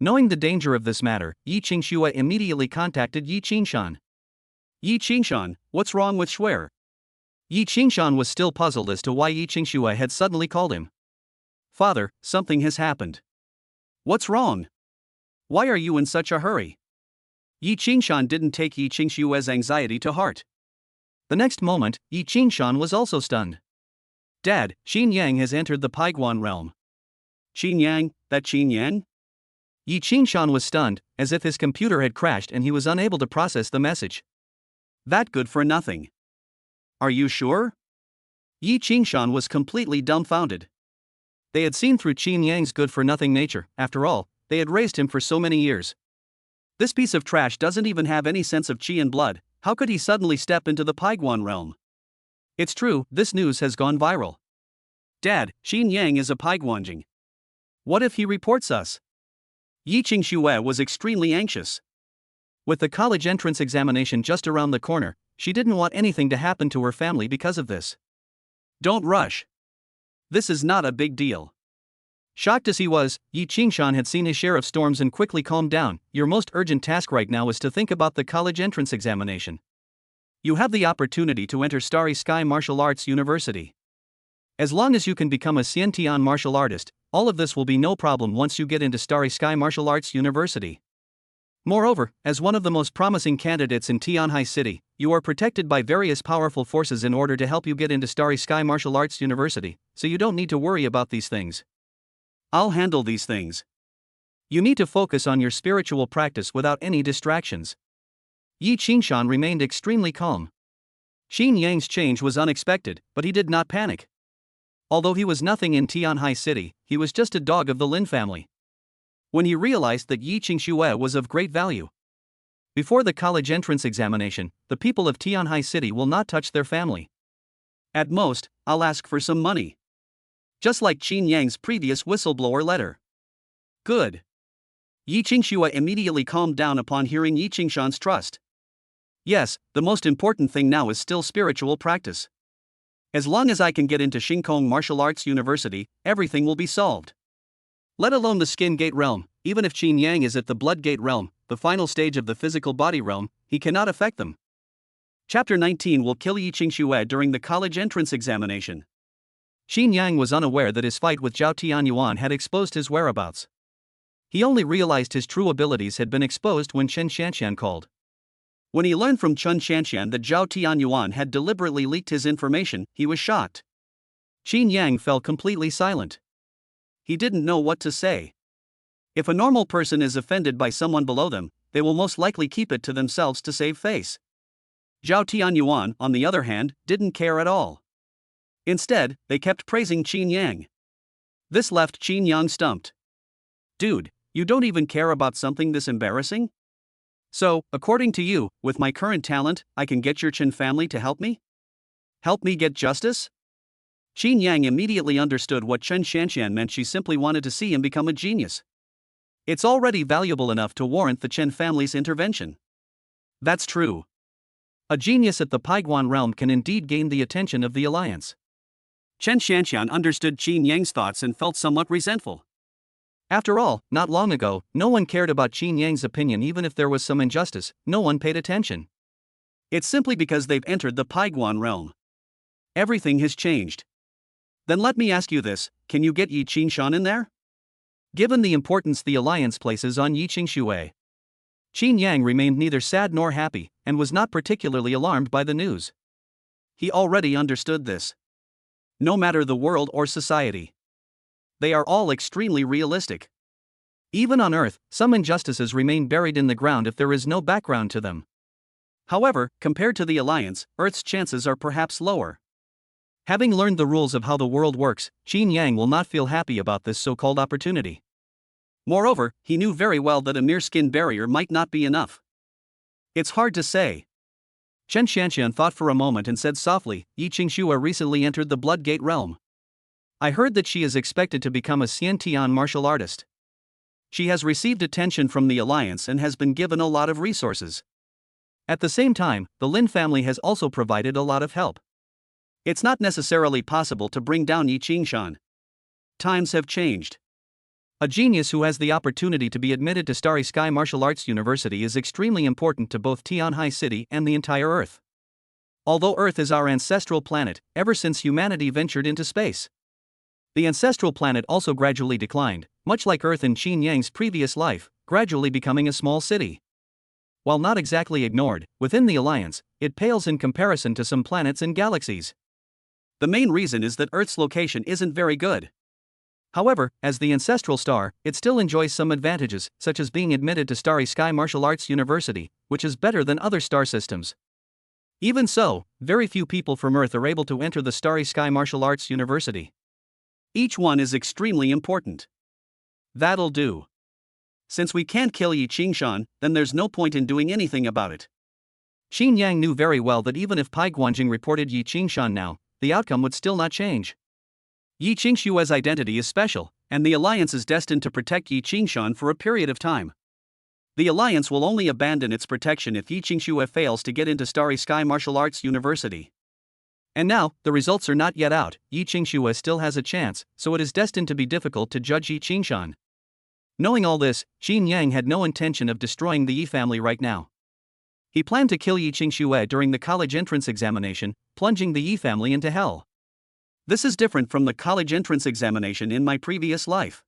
Knowing the danger of this matter, Yi Qingxue immediately contacted Yi Qingshan. Yi Qingshan, what's wrong with Shuer? Yi Qingshan was still puzzled as to why Yi Qingxue had suddenly called him. Father, something has happened. What's wrong? Why are you in such a hurry? Yi Qingshan didn't take Yi Qingxue's anxiety to heart. The next moment, Yi Qingshan was also stunned. Dad, Qin Yang has entered the Paiguan realm. Qin Yang, that Qin Yang? Yi Qingshan was stunned, as if his computer had crashed and he was unable to process the message. That good for nothing. Are you sure? Yi Qingshan was completely dumbfounded. They had seen through Qin Yang's good-for-nothing nature. After all, they had raised him for so many years. This piece of trash doesn't even have any sense of qi and blood. How could he suddenly step into the Paiguan realm? It's true, this news has gone viral. Dad, Qin Yang is a Paiguanjing. What if he reports us? Yi Qingxue was extremely anxious. With the college entrance examination just around the corner, she didn't want anything to happen to her family because of this. Don't rush. This is not a big deal. Shocked as he was, Yi Qingshan had seen his share of storms and quickly calmed down. Your most urgent task right now is to think about the college entrance examination. You have the opportunity to enter Starry Sky Martial Arts University. As long as you can become a Xiantian martial artist, all of this will be no problem once you get into Starry Sky Martial Arts University. Moreover, as one of the most promising candidates in Tianhai City, you are protected by various powerful forces in order to help you get into Starry Sky Martial Arts University, so you don't need to worry about these things. I'll handle these things. You need to focus on your spiritual practice without any distractions. Yi Qingshan remained extremely calm. Qin Yang's change was unexpected, but he did not panic. Although he was nothing in Tianhai City, he was just a dog of the Lin family. When he realized that Yi Qingxue was of great value. Before the college entrance examination, the people of Tianhai City will not touch their family. At most, I'll ask for some money. Just like Qin Yang's previous whistleblower letter. Good. Yi Qingxue immediately calmed down upon hearing Yi Qingshan's trust. Yes, the most important thing now is still spiritual practice. As long as I can get into Xingkong Martial Arts University, everything will be solved. Let alone the Skin Gate realm, even if Qin Yang is at the Blood Gate realm, the final stage of the physical body realm, he cannot affect them. Chapter 19 will kill Yi Qingxue during the college entrance examination. Qin Yang was unaware that his fight with Zhao Tianyuan had exposed his whereabouts. He only realized his true abilities had been exposed when Chen Xianxian called. When he learned from Chen Xianxian that Zhao Tianyuan had deliberately leaked his information, he was shocked. Qin Yang fell completely silent. He didn't know what to say. If a normal person is offended by someone below them, they will most likely keep it to themselves to save face. Zhao Tianyuan, on the other hand, didn't care at all. Instead, they kept praising Qin Yang. This left Qin Yang stumped. Dude, you don't even care about something this embarrassing? So, according to you, with my current talent, I can get your Chen family to help me? Help me get justice? Qin Yang immediately understood what Chen Xianxian meant. She simply wanted to see him become a genius. It's already valuable enough to warrant the Chen family's intervention. That's true. A genius at the Paiguan realm can indeed gain the attention of the alliance. Chen Xianxian understood Qin Yang's thoughts and felt somewhat resentful. After all, not long ago, no one cared about Qin Yang's opinion. Even if there was some injustice, no one paid attention. It's simply because they've entered the Paiguan realm. Everything has changed. Then let me ask you this, can you get Yi Qingshan in there? Given the importance the alliance places on Yi Qingxue, Qin Yang remained neither sad nor happy, and was not particularly alarmed by the news. He already understood this. No matter the world or society, they are all extremely realistic. Even on Earth, some injustices remain buried in the ground if there is no background to them. However, compared to the Alliance, Earth's chances are perhaps lower. Having learned the rules of how the world works, Qin Yang will not feel happy about this so-called opportunity. Moreover, he knew very well that a mere skin barrier might not be enough. It's hard to say. Chen Xianxian thought for a moment and said softly, Yi Qingxue recently entered the Blood Gate realm. I heard that she is expected to become a Xiantian martial artist. She has received attention from the Alliance and has been given a lot of resources. At the same time, the Lin family has also provided a lot of help. It's not necessarily possible to bring down Yi Qingshan. Times have changed. A genius who has the opportunity to be admitted to Starry Sky Martial Arts University is extremely important to both Tianhai City and the entire Earth. Although Earth is our ancestral planet, ever since humanity ventured into space, the ancestral planet also gradually declined, much like Earth in Qin Yang's previous life, gradually becoming a small city. While not exactly ignored, within the Alliance, it pales in comparison to some planets and galaxies. The main reason is that Earth's location isn't very good. However, as the ancestral star, it still enjoys some advantages, such as being admitted to Starry Sky Martial Arts University, which is better than other star systems. Even so, very few people from Earth are able to enter the Starry Sky Martial Arts University. Each one is extremely important. That'll do. Since we can't kill Yi Qingshan, then there's no point in doing anything about it. Qin Yang knew very well that even if Pai Guanjing reported Yi Qingshan now, the outcome would still not change. Yi Qingshue's identity is special, and the Alliance is destined to protect Yi Qingshan for a period of time. The Alliance will only abandon its protection if Yi Qingxue fails to get into Starry Sky Martial Arts University. And now, the results are not yet out. Yi Qingxue still has a chance, so it is destined to be difficult to judge Yi Qingshan. Knowing all this, Qin Yang had no intention of destroying the Yi family right now. He planned to kill Yi Qingxue during the college entrance examination, plunging the Yi family into hell. This is different from the college entrance examination in my previous life.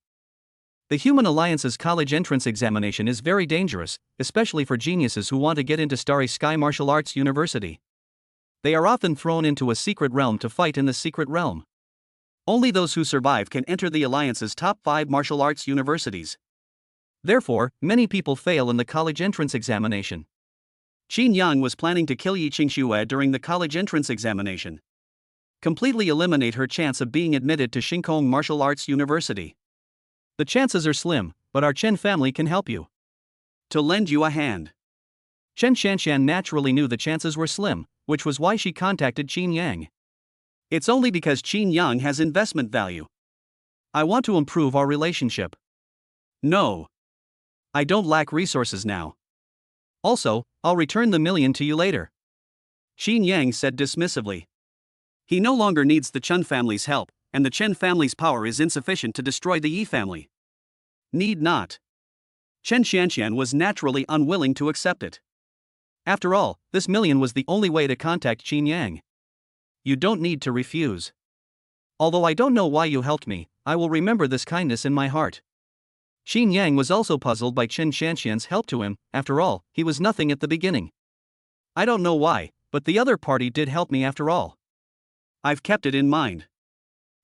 The Human Alliance's college entrance examination is very dangerous, especially for geniuses who want to get into Starry Sky Martial Arts University. They are often thrown into a secret realm to fight in the secret realm. Only those who survive can enter the Alliance's top 5 martial arts universities. Therefore, many people fail in the college entrance examination. Qin Yang was planning to kill Yi Qingxue during the college entrance examination. Completely eliminate her chance of being admitted to Xingkong Martial Arts University. The chances are slim, but our Chen family can help you. To lend you a hand. Chen Xianxian naturally knew the chances were slim, which was why she contacted Qin Yang. It's only because Qin Yang has investment value, I want to improve our relationship. No. I don't lack resources now. Also, I'll return the million to you later. Xin Yang said dismissively. He no longer needs the Chen family's help, and the Chen family's power is insufficient to destroy the Yi family. Need not. Chen Xianxian was naturally unwilling to accept it. After all, this million was the only way to contact Xin Yang. You don't need to refuse. Although I don't know why you helped me, I will remember this kindness in my heart. Xin Yang was also puzzled by Chen Xianxian's help to him. After all, he was nothing at the beginning. I don't know why, but the other party did help me after all. I've kept it in mind.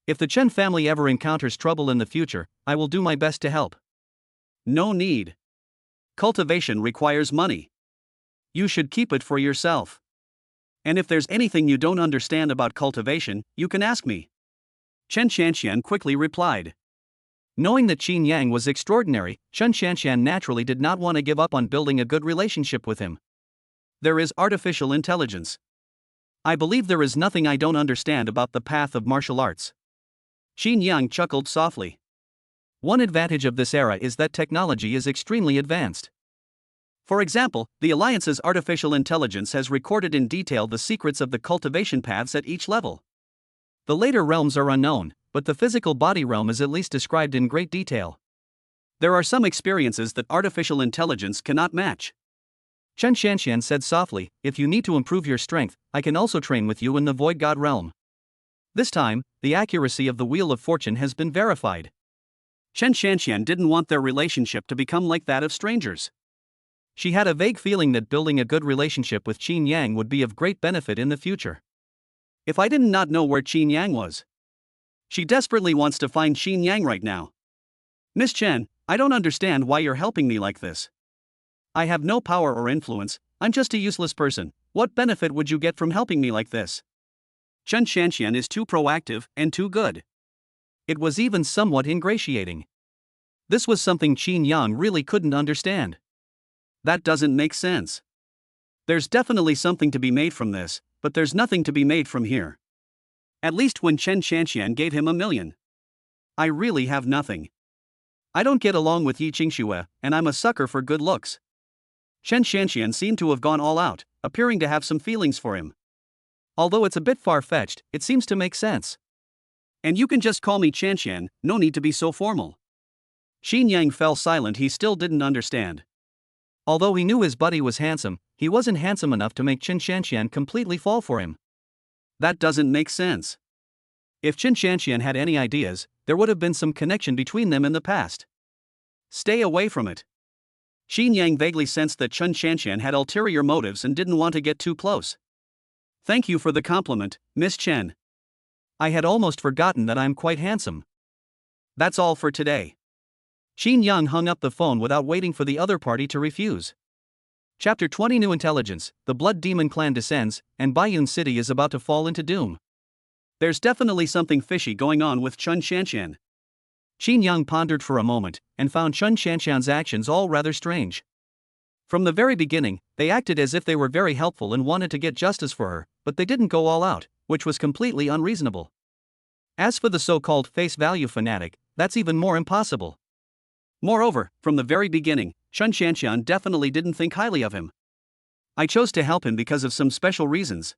If the Chen family ever encounters trouble in the future, I will do my best to help. No need. Cultivation requires money. You should keep it for yourself. And if there's anything you don't understand about cultivation, you can ask me. Chen Xianxian quickly replied. Knowing that Xin Yang was extraordinary, Chen Xianxian naturally did not want to give up on building a good relationship with him. There is artificial intelligence. I believe there is nothing I don't understand about the path of martial arts. Xin Yang chuckled softly. One advantage of this era is that technology is extremely advanced. For example, the Alliance's artificial intelligence has recorded in detail the secrets of the cultivation paths at each level. The later realms are unknown, but the physical body realm is at least described in great detail. There are some experiences that artificial intelligence cannot match. Chen Xianxian said softly, if you need to improve your strength, I can also train with you in the Void God realm. This time, the accuracy of the Wheel of Fortune has been verified. Chen Xianxian didn't want their relationship to become like that of strangers. She had a vague feeling that building a good relationship with Xin Yang would be of great benefit in the future. If I did not know where Xin Yang was. She desperately wants to find Xin Yang right now. Miss Chen, I don't understand why you're helping me like this. I have no power or influence, I'm just a useless person. What benefit would you get from helping me like this? Chen Xianxian is too proactive and too good. It was even somewhat ingratiating. This was something Xin Yang really couldn't understand. That doesn't make sense. There's definitely something to be made from this, but there's nothing to be made from here. At least when Chen Xianxian gave him $1 million. I really have nothing. I don't get along with Yi Qingxue, and I'm a sucker for good looks. Chen Xianxian seemed to have gone all out, appearing to have some feelings for him. Although it's a bit far-fetched, it seems to make sense. And you can just call me Qianxian, no need to be so formal. Xin Yang fell silent. He still didn't understand. Although he knew his buddy was handsome, he wasn't handsome enough to make Chen Xianxian completely fall for him. That doesn't make sense. If Chen Xianxian had any ideas, there would have been some connection between them in the past. Stay away from it. Xin Yang vaguely sensed that Chen Xianxian had ulterior motives and didn't want to get too close. Thank you for the compliment, Miss Chen. I had almost forgotten that I'm quite handsome. That's all for today. Xin Yang hung up the phone without waiting for the other party to refuse. Chapter 20 New Intelligence, the Blood Demon clan descends, and Baiyun City is about to fall into doom. There's definitely something fishy going on with Chen Xianxian. Xin Yang pondered for a moment, and found Chen Xianxian's actions all rather strange. From the very beginning, they acted as if they were very helpful and wanted to get justice for her, but they didn't go all out, which was completely unreasonable. As for the so-called face value fanatic, that's even more impossible. Moreover, from the very beginning, Chen Xianxian definitely didn't think highly of him. I chose to help him because of some special reasons.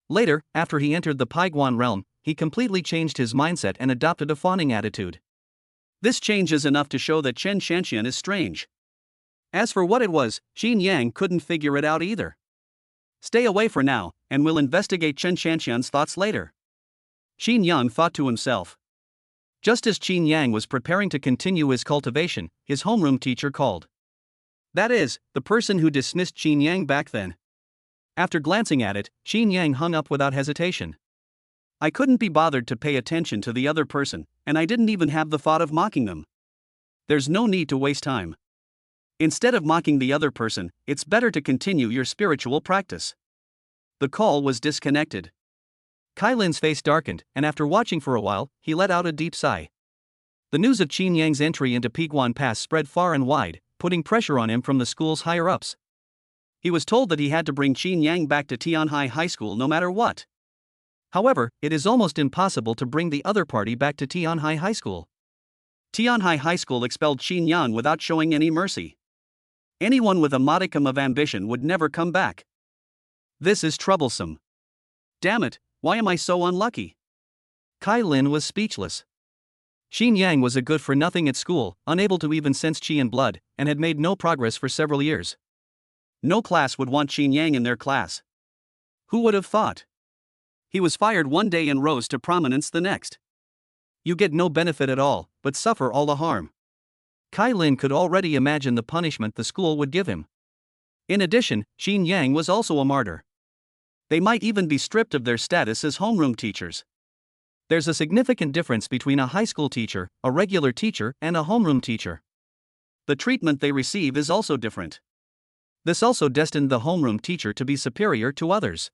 Later, after he entered the Paiguan realm, he completely changed his mindset and adopted a fawning attitude. This change is enough to show that Chen Xianxian is strange. As for what it was, Xin Yang couldn't figure it out either. Stay away for now, and we'll investigate Chen Xianxian's thoughts later. Xin Yang thought to himself. Just as Xin Yang was preparing to continue his cultivation, his homeroom teacher called. That is, the person who dismissed Xin Yang back then. After glancing at it, Xin Yang hung up without hesitation. I couldn't be bothered to pay attention to the other person, and I didn't even have the thought of mocking them. There's no need to waste time. Instead of mocking the other person, it's better to continue your spiritual practice. The call was disconnected. Kai Lin's face darkened, and after watching for a while, he let out a deep sigh. The news of Xin Yang's entry into Paiguan Pass spread far and wide, putting pressure on him from the school's higher-ups. He was told that he had to bring Xin Yang back to Tianhai High School no matter what. However, it is almost impossible to bring the other party back to Tianhai High School. Tianhai High School expelled Qin Yang without showing any mercy. Anyone with a modicum of ambition would never come back. This is troublesome. Damn it, why am I so unlucky? Kai Lin was speechless. Qin Yang was a good-for-nothing at school, unable to even sense qi in blood, and had made no progress for several years. No class would want Qin Yang in their class. Who would have thought? He was fired one day and rose to prominence the next. You get no benefit at all, but suffer all the harm. Kai Lin could already imagine the punishment the school would give him. In addition, Qin Yang was also a martyr. They might even be stripped of their status as homeroom teachers. There's a significant difference between a high school teacher, a regular teacher, and a homeroom teacher. The treatment they receive is also different. This also destined the homeroom teacher to be superior to others.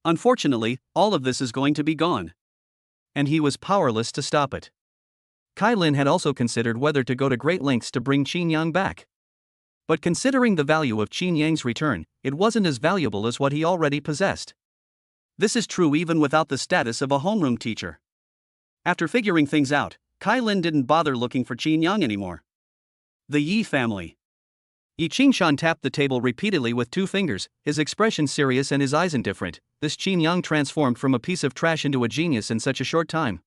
Unfortunately, all of this is going to be gone. And he was powerless to stop it. Kai Lin had also considered whether to go to great lengths to bring Qin Yang back. But considering the value of Qin Yang's return, it wasn't as valuable as what he already possessed. This is true even without the status of a homeroom teacher. After figuring things out, Kai Lin didn't bother looking for Qin Yang anymore. The Yi family. Yi Qingshan tapped the table repeatedly with 2 fingers, his expression serious and his eyes indifferent. This Qin Yang transformed from a piece of trash into a genius in such a short time.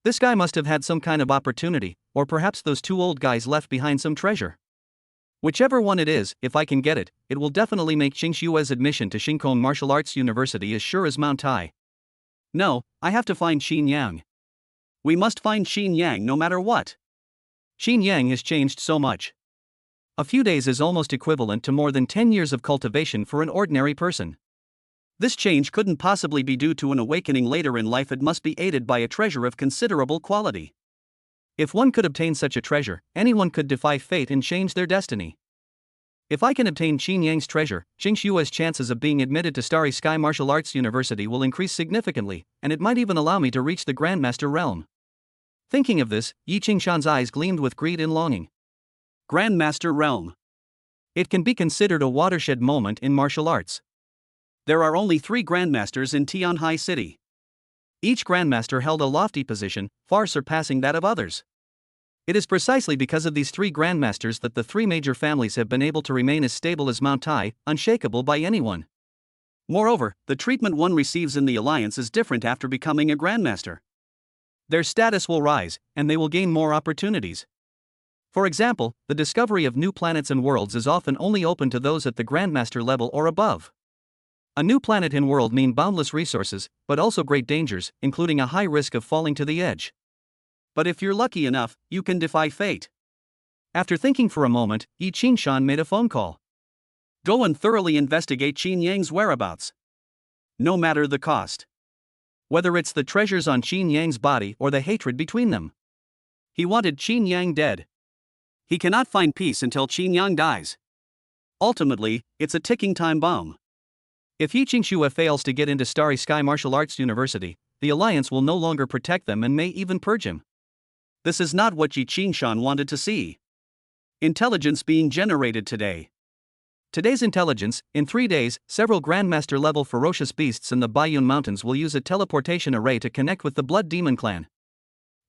This guy must have had some kind of opportunity, or perhaps those 2 old guys left behind some treasure. Whichever one it is, if I can get it, it will definitely make Qingshue's admission to Xingkong Martial Arts University as sure as Mount Tai. No, I have to find Qin Yang. We must find Qin Yang no matter what. Qin Yang has changed so much. A few days is almost equivalent to more than 10 years of cultivation for an ordinary person. This change couldn't possibly be due to an awakening later in life. It must be aided by a treasure of considerable quality. If one could obtain such a treasure, anyone could defy fate and change their destiny. If I can obtain Qin Yang's treasure, Qingshue's chances of being admitted to Starry Sky Martial Arts University will increase significantly, and it might even allow me to reach the Grandmaster realm. Thinking of this, Yi Qingshan's eyes gleamed with greed and longing. Grandmaster realm. It can be considered a watershed moment in martial arts. There are only 3 Grandmasters in Tianhai City. Each Grandmaster held a lofty position, far surpassing that of others. It is precisely because of these 3 Grandmasters that the 3 major families have been able to remain as stable as Mount Tai, unshakable by anyone. Moreover, the treatment one receives in the Alliance is different after becoming a Grandmaster. Their status will rise, and they will gain more opportunities. For example, the discovery of new planets and worlds is often only open to those at the Grandmaster level or above. A new planet and world mean boundless resources, but also great dangers, including a high risk of falling to the edge. But if you're lucky enough, you can defy fate. After thinking for a moment, Yi Qingshan made a phone call. Go and thoroughly investigate Qin Yang's whereabouts. No matter the cost. Whether it's the treasures on Qin Yang's body or the hatred between them. He wanted Qin Yang dead. He cannot find peace until Qin Yang dies. Ultimately, it's a ticking time bomb. If Yi Qingshue fails to get into Starry Sky Martial Arts University, the Alliance will no longer protect them and may even purge him. This is not what Yi Qingshan wanted to see. Intelligence being generated today. Today's intelligence, in 3 days, several Grandmaster-level ferocious beasts in the Baiyun Mountains will use a teleportation array to connect with the Blood Demon Clan.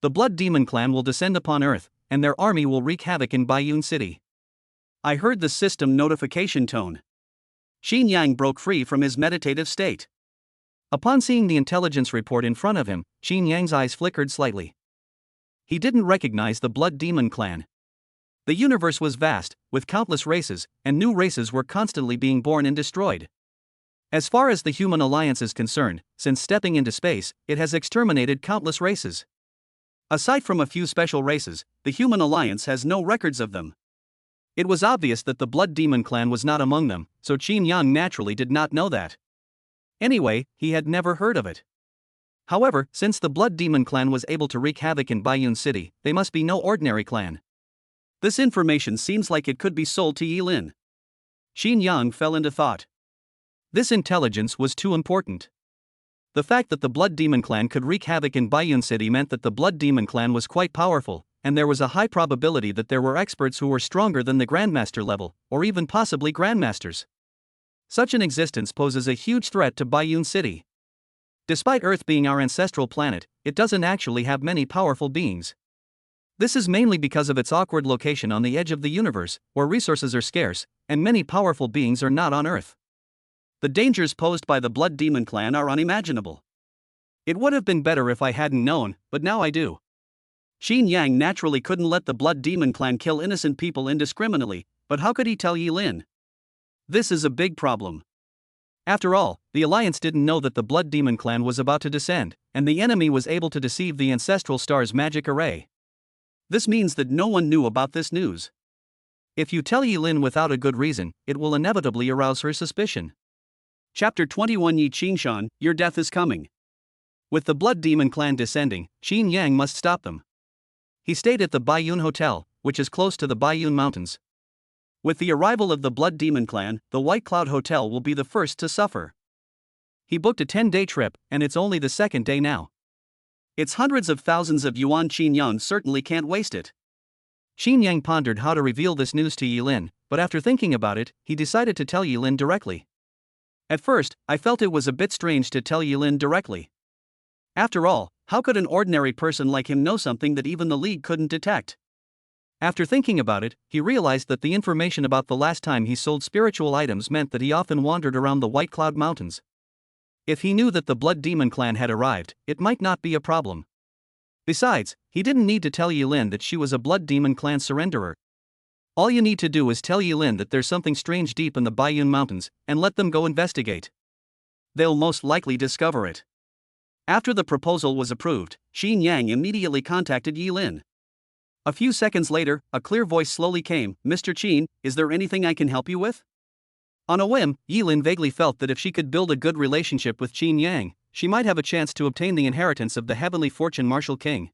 The Blood Demon Clan will descend upon Earth, and their army will wreak havoc in Baiyun City. I heard the system notification tone. Qin Yang broke free from his meditative state. Upon seeing the intelligence report in front of him, Qin Yang's eyes flickered slightly. He didn't recognize the Blood Demon Clan. The universe was vast, with countless races, and new races were constantly being born and destroyed. As far as the human alliance is concerned, since stepping into space, it has exterminated countless races. Aside from a few special races, the human alliance has no records of them. It was obvious that the Blood Demon Clan was not among them, so Qin Yang naturally did not know that. Anyway, he had never heard of it. However, since the Blood Demon Clan was able to wreak havoc in Baiyun City, they must be no ordinary clan. This information seems like it could be sold to Yi Lin. Qin Yang fell into thought. This intelligence was too important. The fact that the Blood Demon Clan could wreak havoc in Baiyun City meant that the Blood Demon Clan was quite powerful, and there was a high probability that there were experts who were stronger than the Grandmaster level, or even possibly Grandmasters. Such an existence poses a huge threat to Baiyun City. Despite Earth being our ancestral planet, it doesn't actually have many powerful beings. This is mainly because of its awkward location on the edge of the universe, where resources are scarce, and many powerful beings are not on Earth. The dangers posed by the Blood Demon clan are unimaginable. It would have been better if I hadn't known, but now I do. Xin Yang naturally couldn't let the Blood Demon clan kill innocent people indiscriminately, but how could he tell Yi Lin? This is a big problem. After all, the Alliance didn't know that the Blood Demon clan was about to descend, and the enemy was able to deceive the Ancestral Star's magic array. This means that no one knew about this news. If you tell Yi Lin without a good reason, it will inevitably arouse her suspicion. Chapter 21 Yi Qingshan, your death is coming. With the Blood Demon clan descending, Xin Yang must stop them. He stayed at the Baiyun Hotel, which is close to the Baiyun Mountains. With the arrival of the Blood Demon clan, the White Cloud Hotel will be the first to suffer. He booked a 10-day trip, and it's only the second day now. It's hundreds of thousands of yuan. Xin Yang certainly can't waste it. Xin Yang pondered how to reveal this news to Yi Lin, but after thinking about it, he decided to tell Yi Lin directly. At first, I felt it was a bit strange to tell Yi Lin directly. After all, how could an ordinary person like him know something that even the League couldn't detect? After thinking about it, he realized that the information about the last time he sold spiritual items meant that he often wandered around the White Cloud Mountains. If he knew that the Blood Demon clan had arrived, it might not be a problem. Besides, he didn't need to tell Yi Lin that she was a Blood Demon clan surrenderer. All you need to do is tell Yi Lin that there's something strange deep in the Baiyun Mountains, and let them go investigate. They'll most likely discover it. After the proposal was approved, Xin Yang immediately contacted Yi Lin. A few seconds later, a clear voice slowly came, Mr. Qin, is there anything I can help you with? On a whim, Yi Lin vaguely felt that if she could build a good relationship with Xin Yang, she might have a chance to obtain the inheritance of the Heavenly Fortune Martial King.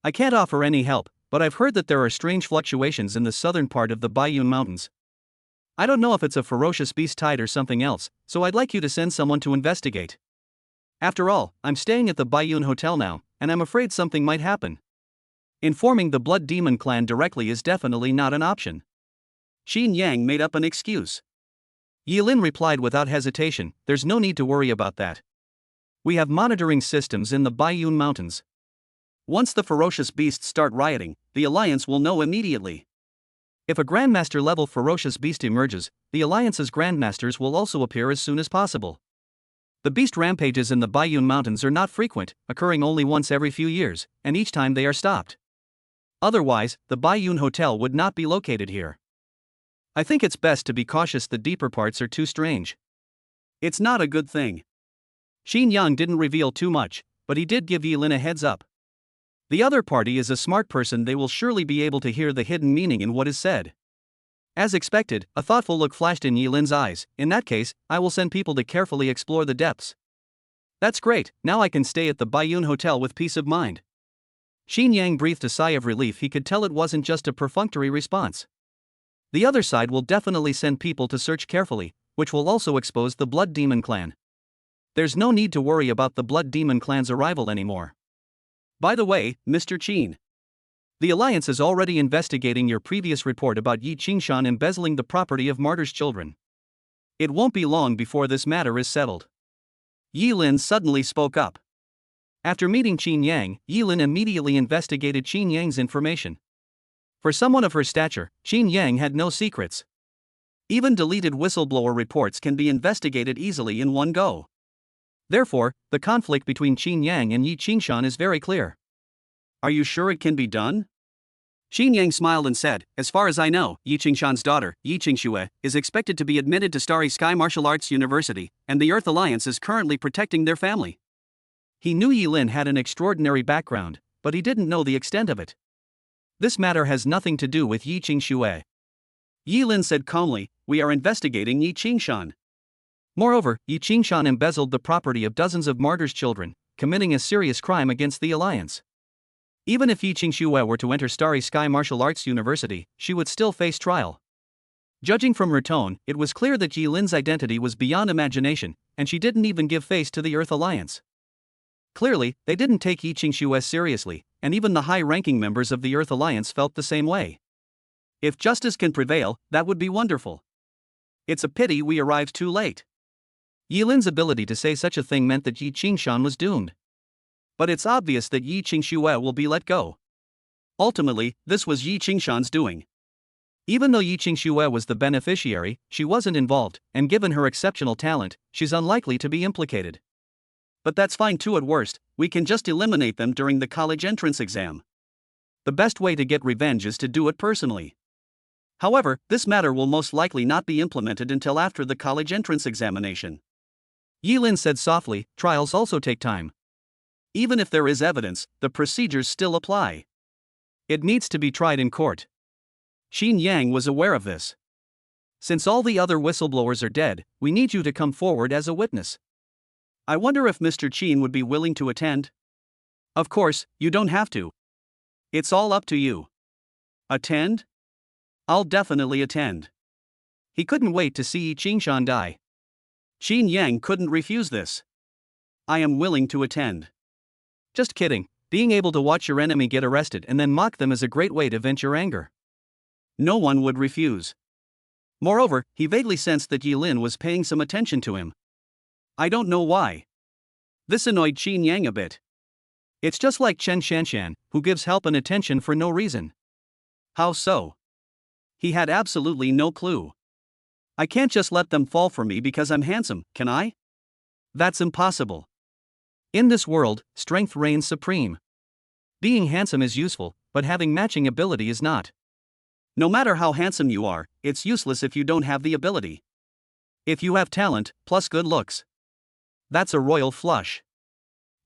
I can't offer any help, but I've heard that there are strange fluctuations in the southern part of the Baiyun Mountains. I don't know if it's a ferocious beast tide or something else, so I'd like you to send someone to investigate. After all, I'm staying at the Baiyun Hotel now, and I'm afraid something might happen. Informing the Blood Demon clan directly is definitely not an option. Xin Yang made up an excuse. Yi Lin replied without hesitation, there's no need to worry about that. We have monitoring systems in the Baiyun Mountains. Once the ferocious beasts start rioting, the Alliance will know immediately. If a Grandmaster-level ferocious beast emerges, the Alliance's Grandmasters will also appear as soon as possible. The beast rampages in the Baiyun Mountains are not frequent, occurring only once every few years, and each time they are stopped. Otherwise, the Baiyun Hotel would not be located here. I think it's best to be cautious. The deeper parts are too strange. It's not a good thing. Xin Yang didn't reveal too much, but he did give Yi Lin a heads up. The other party is a smart person, they will surely be able to hear the hidden meaning in what is said. As expected, a thoughtful look flashed in Yi Lin's eyes. In that case, I will send people to carefully explore the depths. That's great, now I can stay at the Baiyun Hotel with peace of mind. Xin Yang breathed a sigh of relief. He could tell it wasn't just a perfunctory response. The other side will definitely send people to search carefully, which will also expose the Blood Demon clan. There's no need to worry about the Blood Demon clan's arrival anymore. By the way, Mr. Qin, the Alliance is already investigating your previous report about Yi Qingshan embezzling the property of martyrs' children. It won't be long before this matter is settled. Yi Lin suddenly spoke up. After meeting Xin Yang, Yi Lin immediately investigated Xin Yang's information. For someone of her stature, Xin Yang had no secrets. Even deleted whistleblower reports can be investigated easily in one go. Therefore, the conflict between Xin Yang and Yi Qingshan is very clear. Are you sure it can be done? Xin Yang smiled and said, as far as I know, Yi Qingshan's daughter, Yi Qingxue, is expected to be admitted to Starry Sky Martial Arts University, and the Earth Alliance is currently protecting their family. He knew Yi Lin had an extraordinary background, but he didn't know the extent of it. This matter has nothing to do with Yi Qingxue. Yi Lin said calmly, we are investigating Yi Qingshan. Moreover, Yi Qingshan embezzled the property of dozens of martyrs' children, committing a serious crime against the Alliance. Even if Yi Qingxue were to enter Starry Sky Martial Arts University, she would still face trial. Judging from her tone, it was clear that Yi Lin's identity was beyond imagination, and she didn't even give face to the Earth Alliance. Clearly, they didn't take Yi Qingxue seriously, and even the high-ranking members of the Earth Alliance felt the same way. If justice can prevail, that would be wonderful. It's a pity we arrived too late. Yilin's ability to say such a thing meant that Yi Qingshan was doomed. But it's obvious that Yi Qingxue will be let go. Ultimately, this was Yi Qingshan's doing. Even though Yi Qingxue was the beneficiary, she wasn't involved, and given her exceptional talent, she's unlikely to be implicated. But that's fine too. At worst, we can just eliminate them during the college entrance exam. The best way to get revenge is to do it personally. However, this matter will most likely not be implemented until after the college entrance examination. Yilin said softly, trials also take time. Even if there is evidence, the procedures still apply. It needs to be tried in court. Xin Yang was aware of this. Since all the other whistleblowers are dead, we need you to come forward as a witness. I wonder if Mr. Qin would be willing to attend? Of course, you don't have to. It's all up to you. Attend? I'll definitely attend. He couldn't wait to see Yi Qingshan die. Xin Yang couldn't refuse this. I am willing to attend. Just kidding, being able to watch your enemy get arrested and then mock them is a great way to vent your anger. No one would refuse. Moreover, he vaguely sensed that Yilin was paying some attention to him. I don't know why. This annoyed Xin Yang a bit. It's just like Chen Shanshan, who gives help and attention for no reason. How so? He had absolutely no clue. I can't just let them fall for me because I'm handsome, can I? That's impossible. In this world, strength reigns supreme. Being handsome is useful, but having matching ability is not. No matter how handsome you are, it's useless if you don't have the ability. If you have talent, plus good looks. That's a royal flush.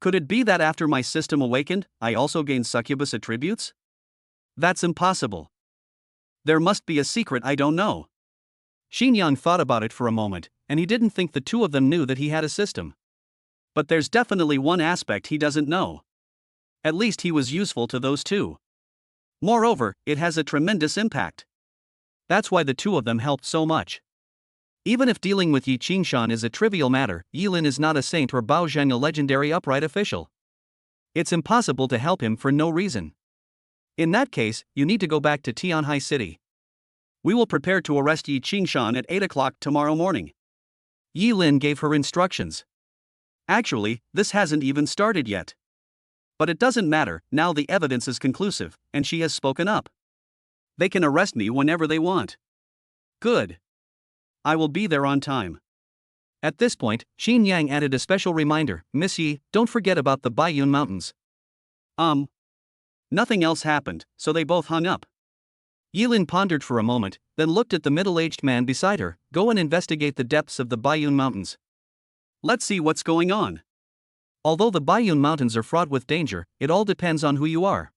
Could it be that after my system awakened, I also gained succubus attributes? That's impossible. There must be a secret I don't know. Xin Yang thought about it for a moment, and he didn't think the two of them knew that he had a system. But there's definitely one aspect he doesn't know. At least he was useful to those two. Moreover, it has a tremendous impact. That's why the two of them helped so much. Even if dealing with Yi Qingshan is a trivial matter, Yilin is not a saint or Bao Zheng a legendary upright official. It's impossible to help him for no reason. In that case, you need to go back to Tianhai City. We will prepare to arrest Yi Qingshan at 8 o'clock tomorrow morning. Yilin gave her instructions. Actually, this hasn't even started yet. But it doesn't matter, now the evidence is conclusive, and she has spoken up. They can arrest me whenever they want. Good. I will be there on time. At this point, Xin Yang added a special reminder, Miss Yi, don't forget about the Baiyun Mountains. Nothing else happened, so they both hung up. Yilin pondered for a moment, then looked at the middle-aged man beside her. Go and investigate the depths of the Baiyun Mountains. Let's see what's going on. Although the Baiyun Mountains are fraught with danger, it all depends on who you are.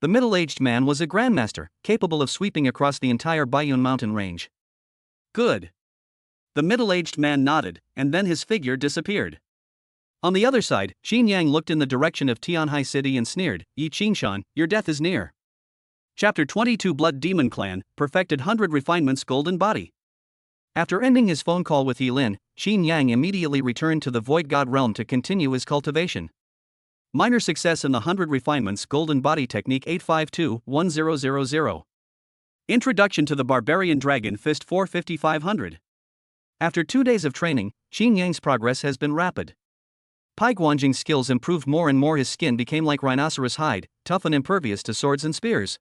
The middle-aged man was a grandmaster, capable of sweeping across the entire Baiyun mountain range. Good. The middle-aged man nodded, and then his figure disappeared. On the other side, Xin Yang looked in the direction of Tianhai City and sneered, Yi Qingshan, your death is near. Chapter 22 Blood Demon Clan, Perfected 100 Refinements Golden Body. After ending his phone call with Yilin, Xin Yang immediately returned to the Void God Realm to continue his cultivation. Minor success in the 100 Refinements Golden Body Technique 852-1000. Introduction to the Barbarian Dragon Fist 45500. After 2 days of training, Xin Yang's progress has been rapid. Pai Guanjing's skills improved more and more. His skin became like rhinoceros hide, tough and impervious to swords and spears.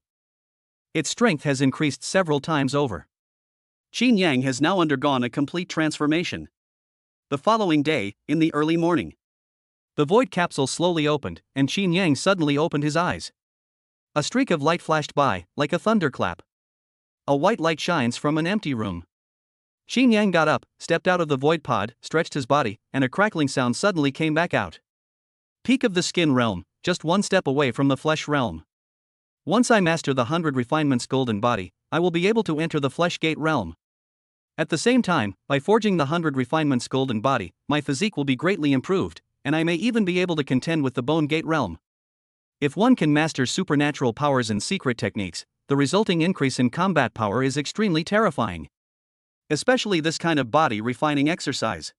Its strength has increased several times over. Xin Yang has now undergone a complete transformation. The following day, in the early morning, the void capsule slowly opened, and Xin Yang suddenly opened his eyes. A streak of light flashed by, like a thunderclap. A white light shines from an empty room. Xin Yang got up, stepped out of the void pod, stretched his body, and a crackling sound suddenly came back out. Peak of the skin realm, just one step away from the flesh realm. Once I master the 100 Refinements Golden Body, I will be able to enter the Flesh Gate realm. At the same time, by forging the 100 Refinements Golden Body, my physique will be greatly improved, and I may even be able to contend with the Bone Gate realm. If one can master supernatural powers and secret techniques, the resulting increase in combat power is extremely terrifying. Especially this kind of body refining exercise.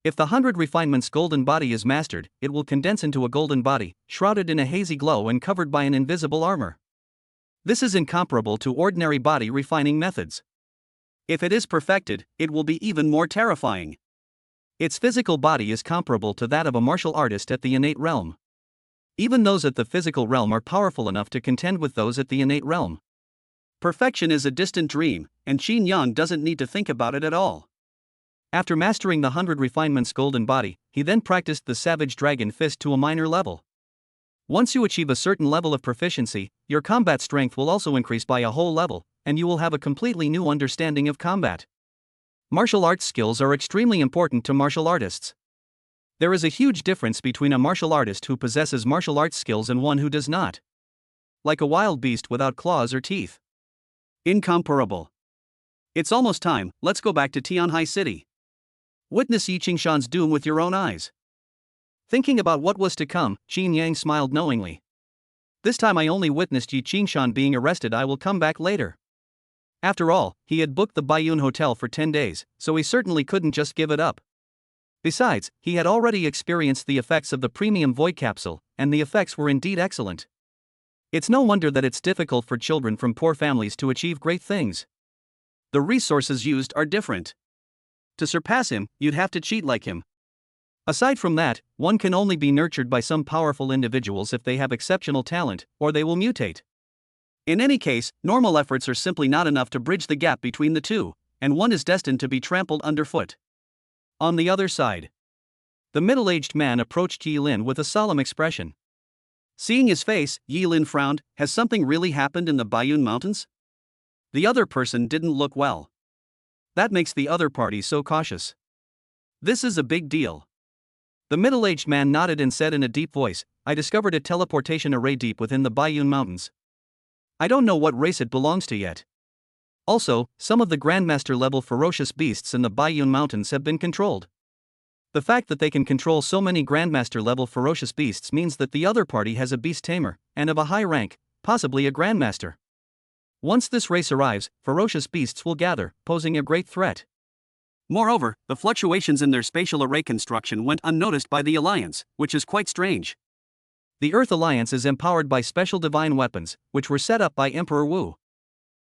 If the 100 Refinements Golden Body is mastered, it will condense into a golden body, shrouded in a hazy glow and covered by an invisible armor. This is incomparable to ordinary body refining methods. If it is perfected, it will be even more terrifying. Its physical body is comparable to that of a martial artist at the innate realm. Even those at the physical realm are powerful enough to contend with those at the innate realm. Perfection is a distant dream, and Qin Yang doesn't need to think about it at all. After mastering the 100 refinements golden body, he then practiced the savage dragon fist to a minor level. Once you achieve a certain level of proficiency, your combat strength will also increase by a whole level, and you will have a completely new understanding of combat. Martial arts skills are extremely important to martial artists. There is a huge difference between a martial artist who possesses martial arts skills and one who does not. Like a wild beast without claws or teeth. Incomparable. It's almost time, let's go back to Tianhai City. Witness Yi Qingshan's doom with your own eyes. Thinking about what was to come, Qin Yang smiled knowingly. This time I only witnessed Yi Qingshan being arrested. I will come back later. After all, he had booked the Baiyun Hotel for 10 days, so he certainly couldn't just give it up. Besides, he had already experienced the effects of the premium void capsule, and the effects were indeed excellent. It's no wonder that it's difficult for children from poor families to achieve great things. The resources used are different. To surpass him, you'd have to cheat like him. Aside from that, one can only be nurtured by some powerful individuals if they have exceptional talent, or they will mutate. In any case, normal efforts are simply not enough to bridge the gap between the two, and one is destined to be trampled underfoot. On the other side, the middle-aged man approached Yi Lin with a solemn expression. Seeing his face, Yi Lin frowned. Has something really happened in the Baiyun Mountains? The other person didn't look well. That makes the other party so cautious. This is a big deal. The middle-aged man nodded and said in a deep voice, I discovered a teleportation array deep within the Baiyun Mountains. I don't know what race it belongs to yet. Also, some of the Grandmaster level ferocious beasts in the Baiyun Mountains have been controlled. The fact that they can control so many Grandmaster level ferocious beasts means that the other party has a beast tamer, and of a high rank, possibly a Grandmaster. Once this race arrives, ferocious beasts will gather, posing a great threat. Moreover, the fluctuations in their spatial array construction went unnoticed by the Alliance, which is quite strange. The Earth Alliance is empowered by special divine weapons, which were set up by Emperor Wu.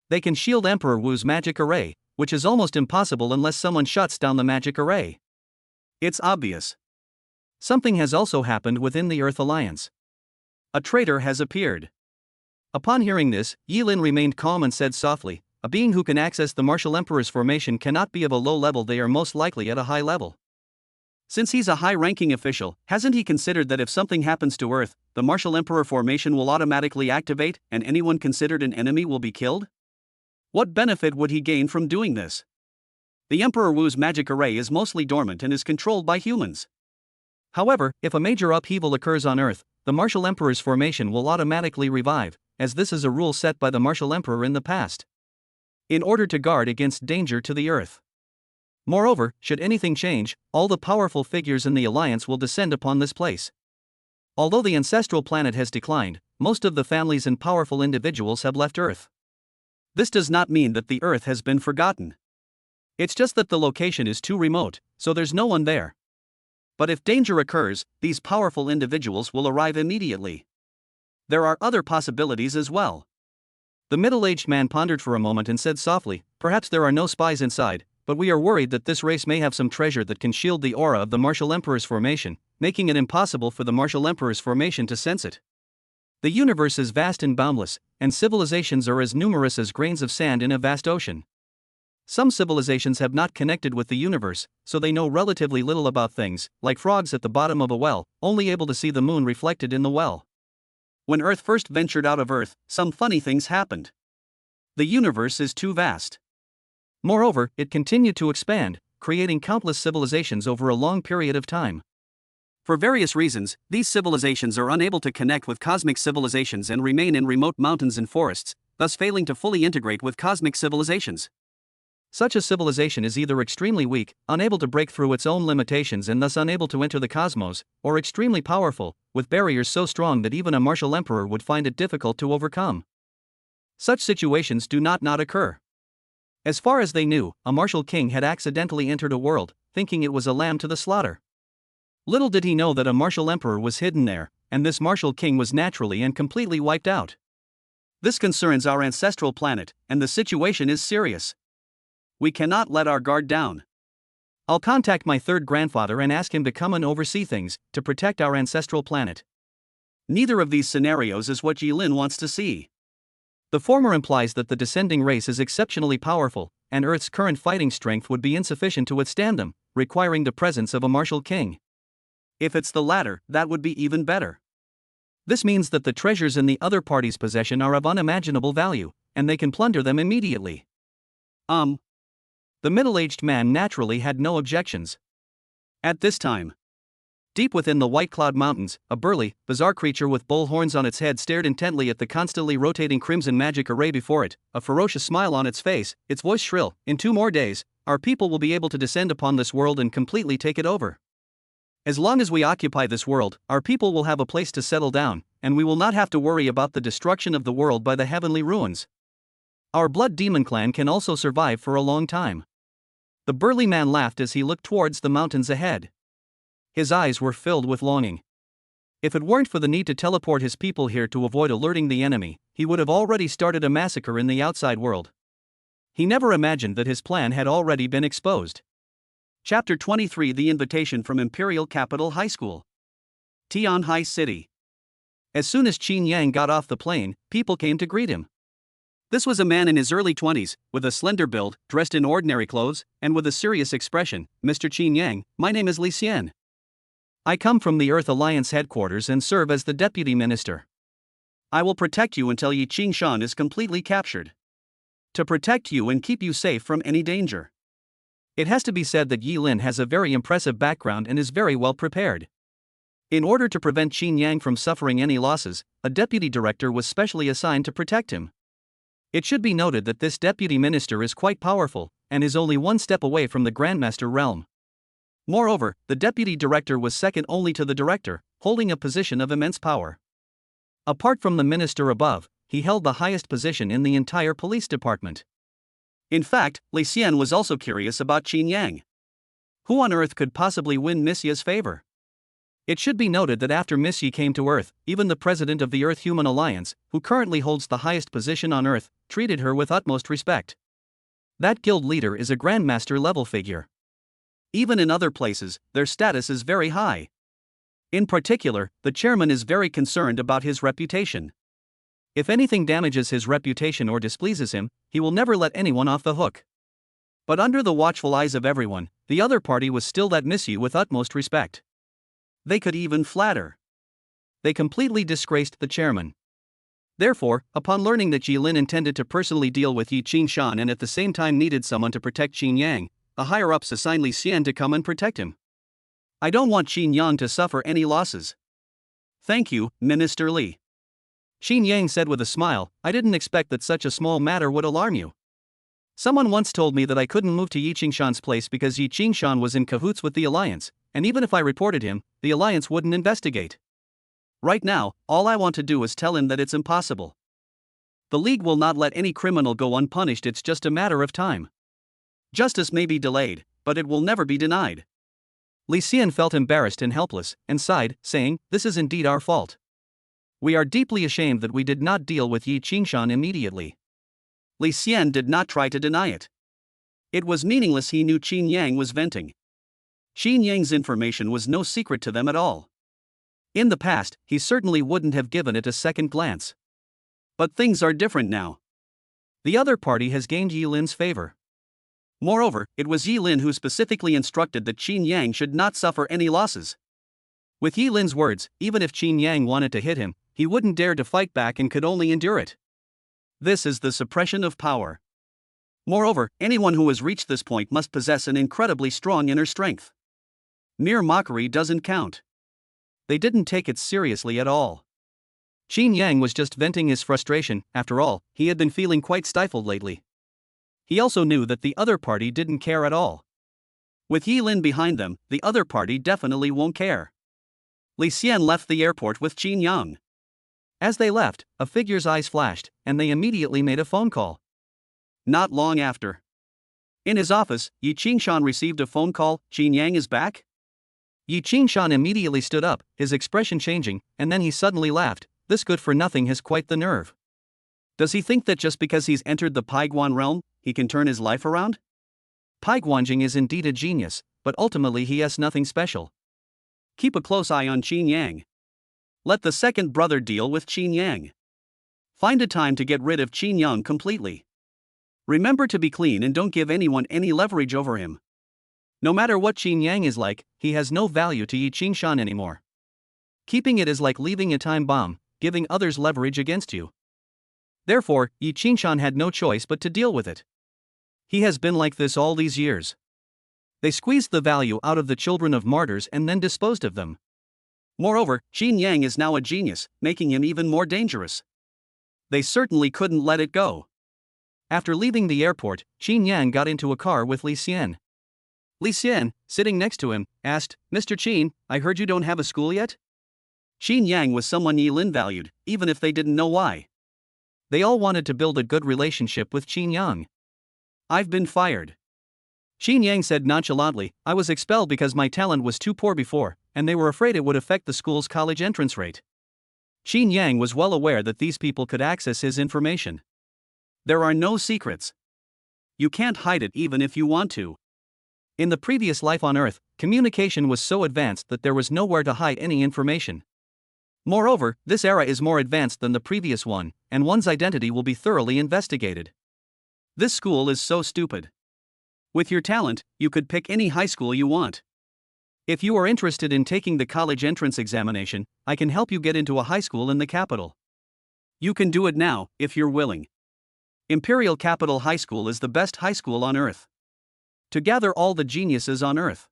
They can shield Emperor Wu's magic array, which is almost impossible unless someone shuts down the magic array. It's obvious. Something has also happened within the Earth Alliance. A traitor has appeared. Upon hearing this, Yi Lin remained calm and said softly, a being who can access the Martial Emperor's formation cannot be of a low level. They are most likely at a high level. Since he's a high-ranking official, hasn't he considered that if something happens to Earth, the Martial Emperor formation will automatically activate, and anyone considered an enemy will be killed? What benefit would he gain from doing this? The Emperor Wu's magic array is mostly dormant and is controlled by humans. However, if a major upheaval occurs on Earth, the Martial Emperor's formation will automatically revive, as this is a rule set by the Martial Emperor in the past, in order to guard against danger to the Earth. Moreover, should anything change, all the powerful figures in the Alliance will descend upon this place. Although the ancestral planet has declined, most of the families and powerful individuals have left Earth. This does not mean that the Earth has been forgotten. It's just that the location is too remote, so there's no one there. But if danger occurs, these powerful individuals will arrive immediately. There are other possibilities as well. The middle-aged man pondered for a moment and said softly, perhaps there are no spies inside, but we are worried that this race may have some treasure that can shield the aura of the Martial Emperor's formation, making it impossible for the Martial Emperor's formation to sense it. The universe is vast and boundless, and civilizations are as numerous as grains of sand in a vast ocean. Some civilizations have not connected with the universe, so they know relatively little about things, like frogs at the bottom of a well, only able to see the moon reflected in the well. When Earth first ventured out of Earth, some funny things happened. The universe is too vast. Moreover, it continued to expand, creating countless civilizations over a long period of time. For various reasons, these civilizations are unable to connect with cosmic civilizations and remain in remote mountains and forests, thus failing to fully integrate with cosmic civilizations. Such a civilization is either extremely weak, unable to break through its own limitations and thus unable to enter the cosmos, or extremely powerful, with barriers so strong that even a martial emperor would find it difficult to overcome. Such situations do not occur. As far as they knew, a martial king had accidentally entered a world, thinking it was a lamb to the slaughter. Little did he know that a martial emperor was hidden there, and this martial king was naturally and completely wiped out. This concerns our ancestral planet, and the situation is serious. We cannot let our guard down. I'll contact my third grandfather and ask him to come and oversee things, to protect our ancestral planet. Neither of these scenarios is what Yilin wants to see. The former implies that the descending race is exceptionally powerful, and Earth's current fighting strength would be insufficient to withstand them, requiring the presence of a martial king. If it's the latter, that would be even better. This means that the treasures in the other party's possession are of unimaginable value, and they can plunder them immediately. The middle-aged man naturally had no objections. At this time, deep within the White Cloud Mountains, a burly, bizarre creature with bull horns on its head stared intently at the constantly rotating crimson magic array before it, a ferocious smile on its face, its voice shrill. In 2 more days, our people will be able to descend upon this world and completely take it over. As long as we occupy this world, our people will have a place to settle down, and we will not have to worry about the destruction of the world by the heavenly ruins. Our blood demon clan can also survive for a long time. The burly man laughed as he looked towards the mountains ahead. His eyes were filled with longing. If it weren't for the need to teleport his people here to avoid alerting the enemy, he would have already started a massacre in the outside world. He never imagined that his plan had already been exposed. Chapter 23: The Invitation from Imperial Capital High School. Tianhai City. As soon as Qin Yang got off the plane, people came to greet him. This was a man in his early 20s, with a slender build, dressed in ordinary clothes, and with a serious expression. Mr. Qin Yang, my name is Li Xian. I come from the Earth Alliance headquarters and serve as the deputy minister. I will protect you until Yi Qingshan is completely captured. To protect you and keep you safe from any danger. It has to be said that Yilin has a very impressive background and is very well prepared. In order to prevent Qin Yang from suffering any losses, a deputy director was specially assigned to protect him. It should be noted that this deputy minister is quite powerful, and is only 1 step away from the Grandmaster realm. Moreover, the deputy director was second only to the director, holding a position of immense power. Apart from the minister above, he held the highest position in the entire police department. In fact, Li Xian was also curious about Qin Yang. Who on earth could possibly win Miss Yi's favor? It should be noted that after Miss Yi came to Earth, even the president of the Earth-Human Alliance, who currently holds the highest position on Earth, treated her with utmost respect. That guild leader is a Grandmaster-level figure. Even in other places, their status is very high. In particular, the chairman is very concerned about his reputation. If anything damages his reputation or displeases him, he will never let anyone off the hook. But under the watchful eyes of everyone, the other party was still that Miss Yi with utmost respect. They could even flatter. They completely disgraced the chairman. Therefore, upon learning that Yilin intended to personally deal with Yi Qingshan and at the same time needed someone to protect Qin Yang, the higher-ups assigned Li Xian to come and protect him. I don't want Qin Yang to suffer any losses. Thank you, Minister Li. Qin Yang said with a smile, I didn't expect that such a small matter would alarm you. Someone once told me that I couldn't move to Yi Qingshan's place because Yi Qingshan was in cahoots with the Alliance, and even if I reported him, the Alliance wouldn't investigate. Right now, all I want to do is tell him that it's impossible. The League will not let any criminal go unpunished, it's just a matter of time. Justice may be delayed, but it will never be denied. Li Xian felt embarrassed and helpless, and sighed, saying, This is indeed our fault. We are deeply ashamed that we did not deal with Yi Qingshan immediately. Li Xian did not try to deny it. It was meaningless, he knew Qin Yang was venting. Qin Yang's information was no secret to them at all. In the past, he certainly wouldn't have given it a second glance. But things are different now. The other party has gained Yilin's favor. Moreover, it was Yilin who specifically instructed that Qin Yang should not suffer any losses. With Yilin's words, even if Qin Yang wanted to hit him, he wouldn't dare to fight back and could only endure it. This is the suppression of power. Moreover, anyone who has reached this point must possess an incredibly strong inner strength. Mere mockery doesn't count. They didn't take it seriously at all. Qin Yang was just venting his frustration, after all, he had been feeling quite stifled lately. He also knew that the other party didn't care at all. With Yilin behind them, the other party definitely won't care. Li Xian left the airport with Qin Yang. As they left, a figure's eyes flashed, and they immediately made a phone call. Not long after. In his office, Yi Qingshan received a phone call. Qin Yang is back? Yi Qingshan immediately stood up, his expression changing, and then he suddenly laughed. This good-for-nothing has quite the nerve. Does he think that just because he's entered the Paiguan realm, he can turn his life around? Paiguanjing is indeed a genius, but ultimately he has nothing special. Keep a close eye on Qin Yang. Let the second brother deal with Qin Yang. Find a time to get rid of Qin Yang completely. Remember to be clean and don't give anyone any leverage over him. No matter what Qin Yang is like, he has no value to Yi Qingshan anymore. Keeping it is like leaving a time bomb, giving others leverage against you. Therefore, Yi Qingshan had no choice but to deal with it. He has been like this all these years. They squeezed the value out of the children of martyrs and then disposed of them. Moreover, Qin Yang is now a genius, making him even more dangerous. They certainly couldn't let it go. After leaving the airport, Qin Yang got into a car with Li Xian. Li Xian, sitting next to him, asked, "Mr. Qin, I heard you don't have a school yet?" Qin Yang was someone Yi Lin valued, even if they didn't know why. They all wanted to build a good relationship with Qin Yang. "I've been fired." Qin Yang said nonchalantly, "I was expelled because my talent was too poor before, and they were afraid it would affect the school's college entrance rate." Qin Yang was well aware that these people could access his information. There are no secrets. You can't hide it even if you want to. In the previous life on Earth, communication was so advanced that there was nowhere to hide any information. Moreover, this era is more advanced than the previous one, and one's identity will be thoroughly investigated. This school is so stupid. With your talent, you could pick any high school you want. If you are interested in taking the college entrance examination, I can help you get into a high school in the capital. You can do it now, if you're willing. Imperial Capital High School is the best high school on Earth. To gather all the geniuses on Earth.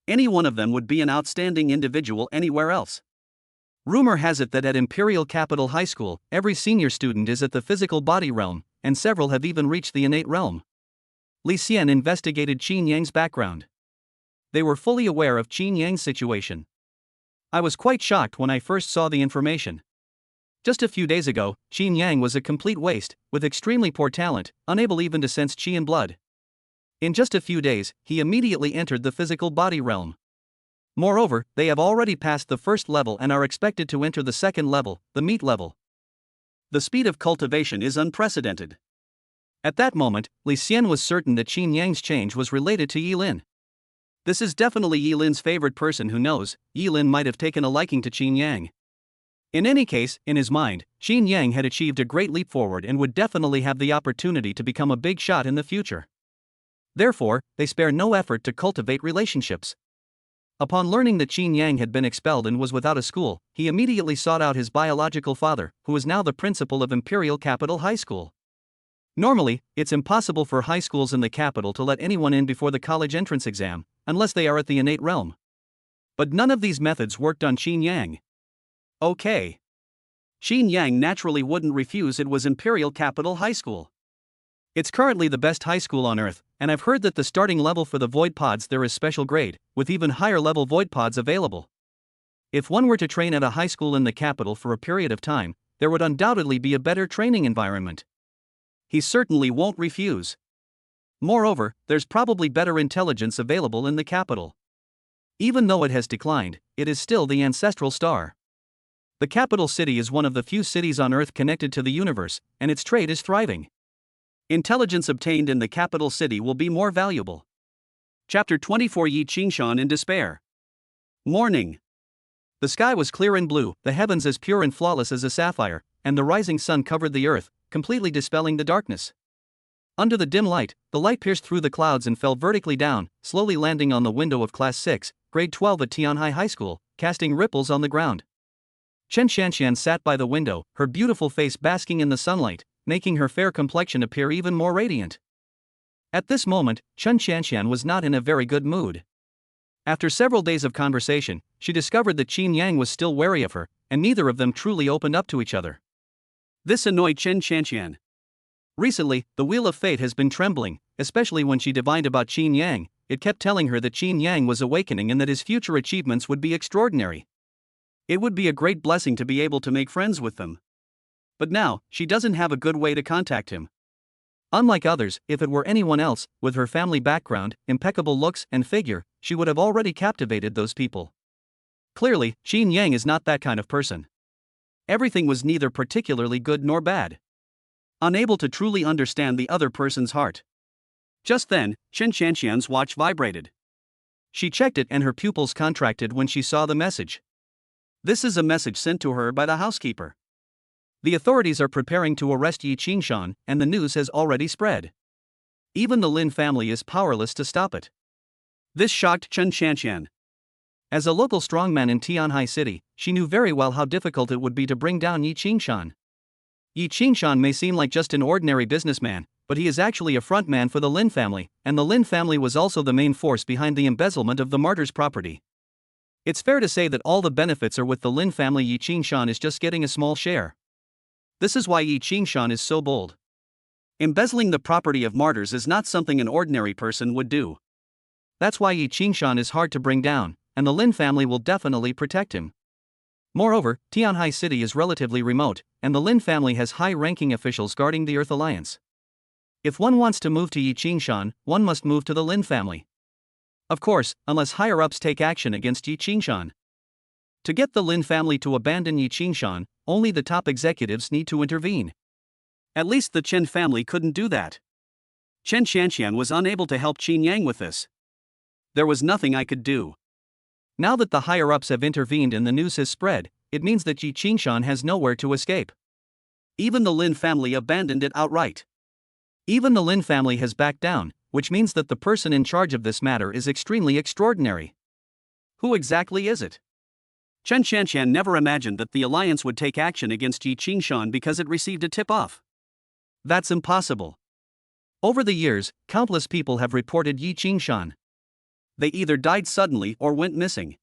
Any one of them would be an outstanding individual anywhere else. Rumor has it that at Imperial Capital High School, every senior student is at the physical body realm, and several have even reached the innate realm. Li Xian investigated Qin Yang's background. They were fully aware of Qin Yang's situation. I was quite shocked when I first saw the information. Just a few days ago, Qin Yang was a complete waste, with extremely poor talent, unable even to sense qi in blood. In just a few days, he immediately entered the physical body realm. Moreover, they have already passed the first level and are expected to enter the second level, the meat level. The speed of cultivation is unprecedented. At that moment, Li Xian was certain that Qin Yang's change was related to Yi Lin. This is definitely Yi Lin's favorite person who knows. Yi Lin might have taken a liking to Qin Yang. In any case, in his mind, Qin Yang had achieved a great leap forward and would definitely have the opportunity to become a big shot in the future. Therefore, they spare no effort to cultivate relationships. Upon learning that Qin Yang had been expelled and was without a school, he immediately sought out his biological father, who is now the principal of Imperial Capital High School. Normally, it's impossible for high schools in the capital to let anyone in before the college entrance exam, unless they are at the innate realm. But none of these methods worked on Qin Yang. Okay. Qin Yang naturally wouldn't refuse. It was Imperial Capital High School. It's currently the best high school on Earth, and I've heard that the starting level for the void pods there is special grade, with even higher level void pods available. If one were to train at a high school in the capital for a period of time, there would undoubtedly be a better training environment. He certainly won't refuse. Moreover, there's probably better intelligence available in the capital. Even though it has declined, it is still the ancestral star. The capital city is one of the few cities on Earth connected to the universe, and its trade is thriving. Intelligence obtained in the capital city will be more valuable. Chapter 24 Yi Qingshan in Despair. Morning. The sky was clear and blue, the heavens as pure and flawless as a sapphire, and the rising sun covered the earth, completely dispelling the darkness. Under the dim light, the light pierced through the clouds and fell vertically down, slowly landing on the window of Class 6, Grade 12 at Tianhai High School, casting ripples on the ground. Chen Shanxian sat by the window, her beautiful face basking in the sunlight, making her fair complexion appear even more radiant. At this moment, Chen Shanxian was not in a very good mood. After several days of conversation, she discovered that Qin Yang was still wary of her, and neither of them truly opened up to each other. This annoyed Chen Shanxian. Recently, the wheel of fate has been trembling, especially when she divined about Qin Yang. It kept telling her that Qin Yang was awakening and that his future achievements would be extraordinary. It would be a great blessing to be able to make friends with them. But now, she doesn't have a good way to contact him. Unlike others, if it were anyone else, with her family background, impeccable looks, and figure, she would have already captivated those people. Clearly, Qin Yang is not that kind of person. Everything was neither particularly good nor bad. Unable to truly understand the other person's heart. Just then, Chen Shanxian's watch vibrated. She checked it and her pupils contracted when she saw the message. This is a message sent to her by the housekeeper. The authorities are preparing to arrest Yi Qingshan, and the news has already spread. Even the Lin family is powerless to stop it. This shocked Chen Qianqian. As a local strongman in Tianhai City, she knew very well how difficult it would be to bring down Yi Qingshan. Yi Qingshan may seem like just an ordinary businessman, but he is actually a frontman for the Lin family, and the Lin family was also the main force behind the embezzlement of the martyr's property. It's fair to say that all the benefits are with the Lin family. Yi Qingshan is just getting a small share. This is why Yi Qingshan is so bold. Embezzling the property of martyrs is not something an ordinary person would do. That's why Yi Qingshan is hard to bring down, and the Lin family will definitely protect him. Moreover, Tianhai City is relatively remote, and the Lin family has high-ranking officials guarding the Earth Alliance. If one wants to move to Yi Qingshan, one must move to the Lin family. Of course, unless higher-ups take action against Yi Qingshan. To get the Lin family to abandon Yi Qingshan, only the top executives need to intervene. At least the Chen family couldn't do that. Chen Qianqian was unable to help Qin Yang with this. There was nothing I could do. Now that the higher-ups have intervened and the news has spread, it means that Yi Qingshan has nowhere to escape. Even the Lin family abandoned it outright. Even the Lin family has backed down, which means that the person in charge of this matter is extremely extraordinary. Who exactly is it? Chen Qianqian never imagined that the alliance would take action against Yi Qingshan because it received a tip-off. That's impossible. Over the years, countless people have reported Yi Qingshan. They either died suddenly or went missing.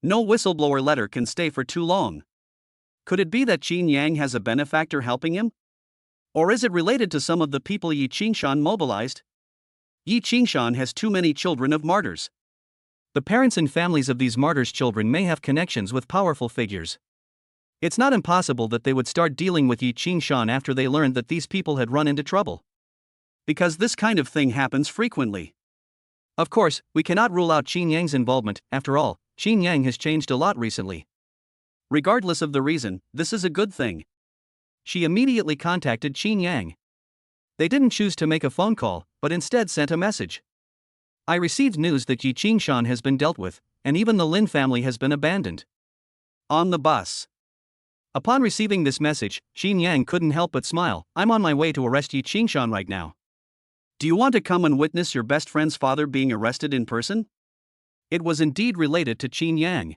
No whistleblower letter can stay for too long. Could it be that Qin Yang has a benefactor helping him? Or is it related to some of the people Yi Qingshan mobilized? Yi Qingshan has too many children of martyrs. The parents and families of these martyrs' children may have connections with powerful figures. It's not impossible that they would start dealing with Yi Qingshan after they learned that these people had run into trouble. Because this kind of thing happens frequently. Of course, we cannot rule out Qin Yang's involvement. After all, Qin Yang has changed a lot recently. Regardless of the reason, this is a good thing. She immediately contacted Qin Yang. They didn't choose to make a phone call, but instead sent a message. I received news that Yi Qingshan has been dealt with, and even the Lin family has been abandoned. On the bus. Upon receiving this message, Qin Yang couldn't help but smile. I'm on my way to arrest Yi Qingshan right now. Do you want to come and witness your best friend's father being arrested in person? It was indeed related to Qin Yang.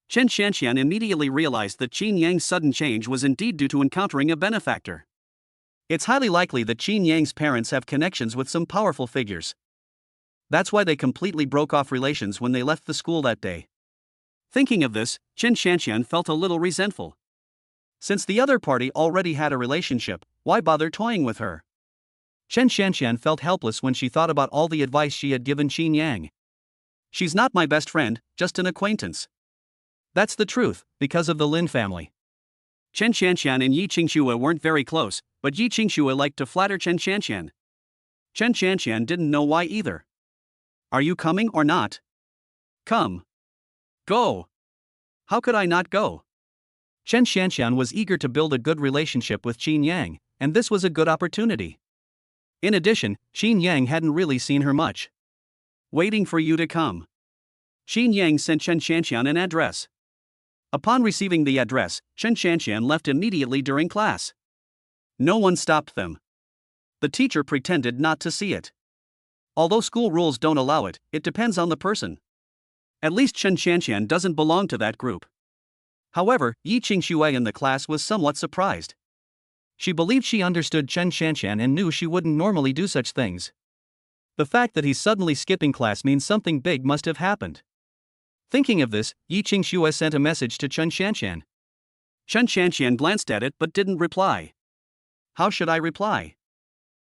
Chen Qianqian immediately realized that Qin Yang's sudden change was indeed due to encountering a benefactor. It's highly likely that Qin Yang's parents have connections with some powerful figures. That's why they completely broke off relations when they left the school that day. Thinking of this, Chen Qianqian felt a little resentful. Since the other party already had a relationship, why bother toying with her? Chen Qianqian felt helpless when she thought about all the advice she had given Qin Yang. She's not my best friend, just an acquaintance. That's the truth, because of the Lin family. Chen Qianqian and Yi Qingxue weren't very close, but Yi Qingxue liked to flatter Chen Qianqian. Chen Qianqian didn't know why either. Are you coming or not? Come. Go. How could I not go? Chen Qianqian was eager to build a good relationship with Qin Yang, and this was a good opportunity. In addition, Qin Yang hadn't really seen her much. Waiting for you to come. Qin Yang sent Chen Qianqian an address. Upon receiving the address, Chen Qianqian left immediately during class. No one stopped them. The teacher pretended not to see it. Although school rules don't allow it, it depends on the person. At least Chen Qianqian doesn't belong to that group. However, Yi Qingxue in the class was somewhat surprised. She believed she understood Chen Qianqian and knew she wouldn't normally do such things. The fact that he's suddenly skipping class means something big must have happened. Thinking of this, Yi Qingxue sent a message to Chen Qianqian. Chen Qianqian glanced at it but didn't reply. How should I reply?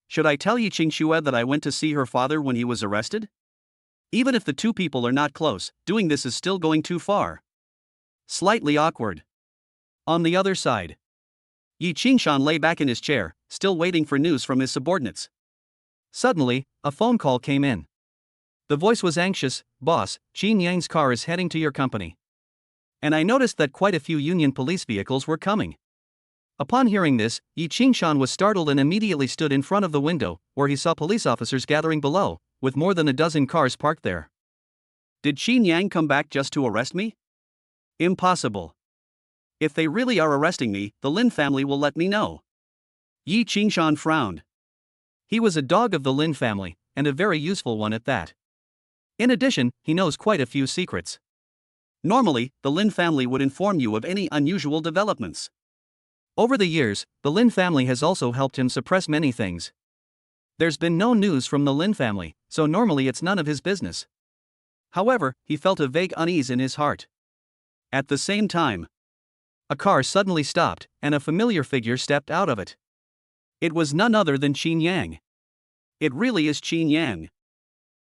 Should I tell Yi Qingxue that I went to see her father when he was arrested? Even if the two people are not close, doing this is still going too far. Slightly awkward. On the other side, Yi Qingshan lay back in his chair, still waiting for news from his subordinates. Suddenly, a phone call came in. The voice was anxious. Boss, Qin Yang's car is heading to your company. And I noticed that quite a few Union police vehicles were coming. Upon hearing this, Yi Qingshan was startled and immediately stood in front of the window, where he saw police officers gathering below, with more than a dozen cars parked there. Did Qin Yang come back just to arrest me? Impossible. If they really are arresting me, the Lin family will let me know. Yi Qingshan frowned. He was a dog of the Lin family, and a very useful one at that. In addition, he knows quite a few secrets. Normally, the Lin family would inform you of any unusual developments. Over the years, the Lin family has also helped him suppress many things. There's been no news from the Lin family, so normally it's none of his business. However, he felt a vague unease in his heart. At the same time, a car suddenly stopped, and a familiar figure stepped out of it. It was none other than Qin Yang. It really is Qin Yang.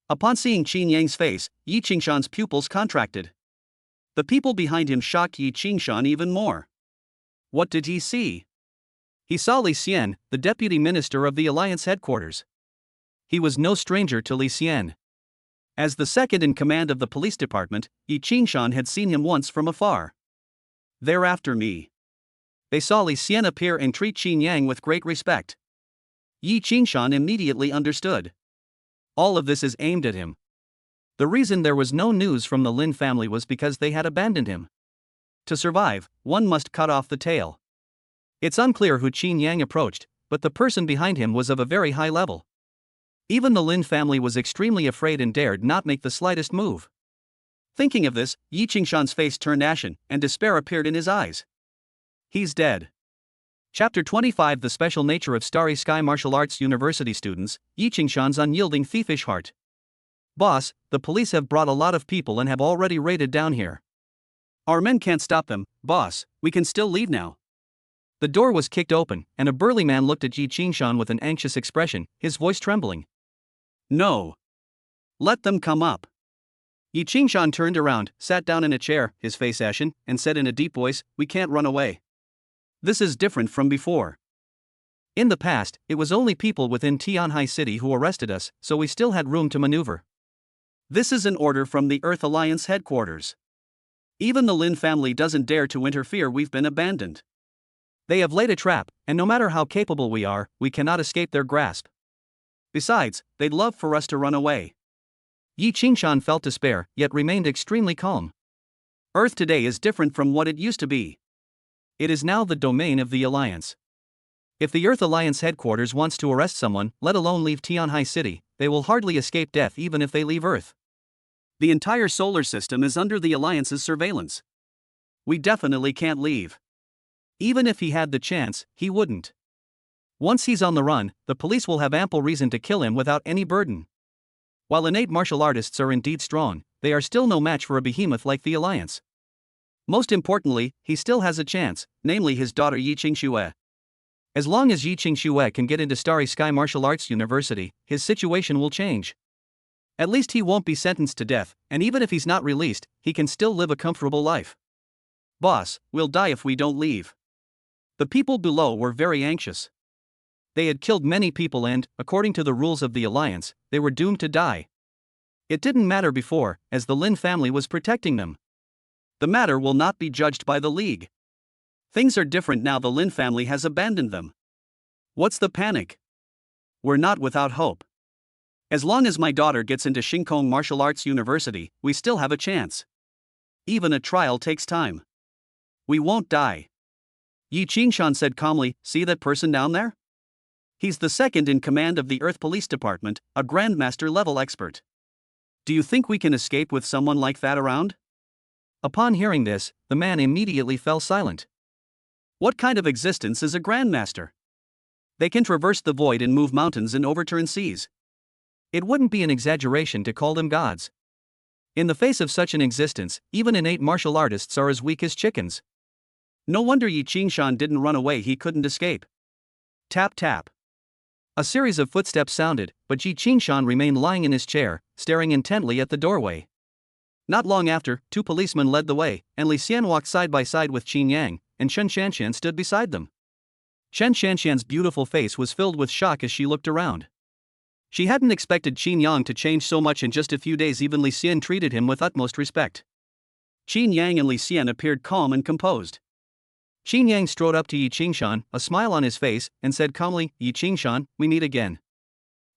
Upon seeing Qin Yang's face, Yi Qingshan's pupils contracted. The people behind him shocked Yi Qingshan even more. What did he see? He saw Li Xian, the deputy minister of the Alliance headquarters. He was no stranger to Li Xian. As the second in command of the police department, Yi Qingshan had seen him once from afar. "They're after me." They saw Li Xian appear and treat Qin Yang with great respect. Yi Qingshan immediately understood. All of this is aimed at him. The reason there was no news from the Lin family was because they had abandoned him. To survive, one must cut off the tail. It's unclear who Qin Yang approached, but the person behind him was of a very high level. Even the Lin family was extremely afraid and dared not make the slightest move. Thinking of this, Yi Qingshan's face turned ashen, and despair appeared in his eyes. He's dead. Chapter 25: The Special Nature of Starry Sky Martial Arts University Students, Yi Qingshan's Unyielding Thievish Heart. Boss, the police have brought a lot of people and have already raided down here. Our men can't stop them, boss, we can still leave now. The door was kicked open, and a burly man looked at Yi Qingshan with an anxious expression, his voice trembling. No. Let them come up. Yi Qingshan turned around, sat down in a chair, his face ashen, and said in a deep voice, "We can't run away. This is different from before. In the past, it was only people within Tianhai City who arrested us, so we still had room to maneuver. This is an order from the Earth Alliance headquarters. Even the Lin family doesn't dare to interfere. We've been abandoned. They have laid a trap, and no matter how capable we are, we cannot escape their grasp. Besides, they'd love for us to run away." Yi Qingshan felt despair, yet remained extremely calm. Earth today is different from what it used to be. It is now the domain of the Alliance. If the Earth Alliance headquarters wants to arrest someone, let alone leave Tianhai City, they will hardly escape death even if they leave Earth. The entire solar system is under the Alliance's surveillance. We definitely can't leave. Even if he had the chance, he wouldn't. Once he's on the run, the police will have ample reason to kill him without any burden. While innate martial artists are indeed strong, they are still no match for a behemoth like the Alliance. Most importantly, he still has a chance, namely his daughter Yi Qingxue. As long as Yi Qingxue can get into Starry Sky Martial Arts University, his situation will change. At least he won't be sentenced to death, and even if he's not released, he can still live a comfortable life. Boss, we'll die if we don't leave. The people below were very anxious. They had killed many people and, according to the rules of the Alliance, they were doomed to die. It didn't matter before, as the Lin family was protecting them. The matter will not be judged by the League. Things are different now. The Lin family has abandoned them. What's the panic? We're not without hope. As long as my daughter gets into Xingkong Martial Arts University, we still have a chance. Even a trial takes time. We won't die. Yi Qingshan said calmly, "See that person down there? He's the second in command of the Earth Police Department, a Grandmaster level expert. Do you think we can escape with someone like that around?" Upon hearing this, the man immediately fell silent. What kind of existence is a Grandmaster? They can traverse the void and move mountains and overturn seas. It wouldn't be an exaggeration to call them gods. In the face of such an existence, even innate martial artists are as weak as chickens. No wonder Yi Qingshan didn't run away. He couldn't escape. Tap tap. A series of footsteps sounded, but Yi Qingshan remained lying in his chair, staring intently at the doorway. Not long after, two policemen led the way, and Li Xian walked side by side with Qin Yang, and Chen Shanshan stood beside them. Chen Shanshan's beautiful face was filled with shock as she looked around. She hadn't expected Qin Yang to change so much in just a few days. Even Li Xian treated him with utmost respect. Qin Yang and Li Xian appeared calm and composed. Qin Yang strode up to Yi Qingshan, a smile on his face, and said calmly, "Yi Qingshan, we meet again."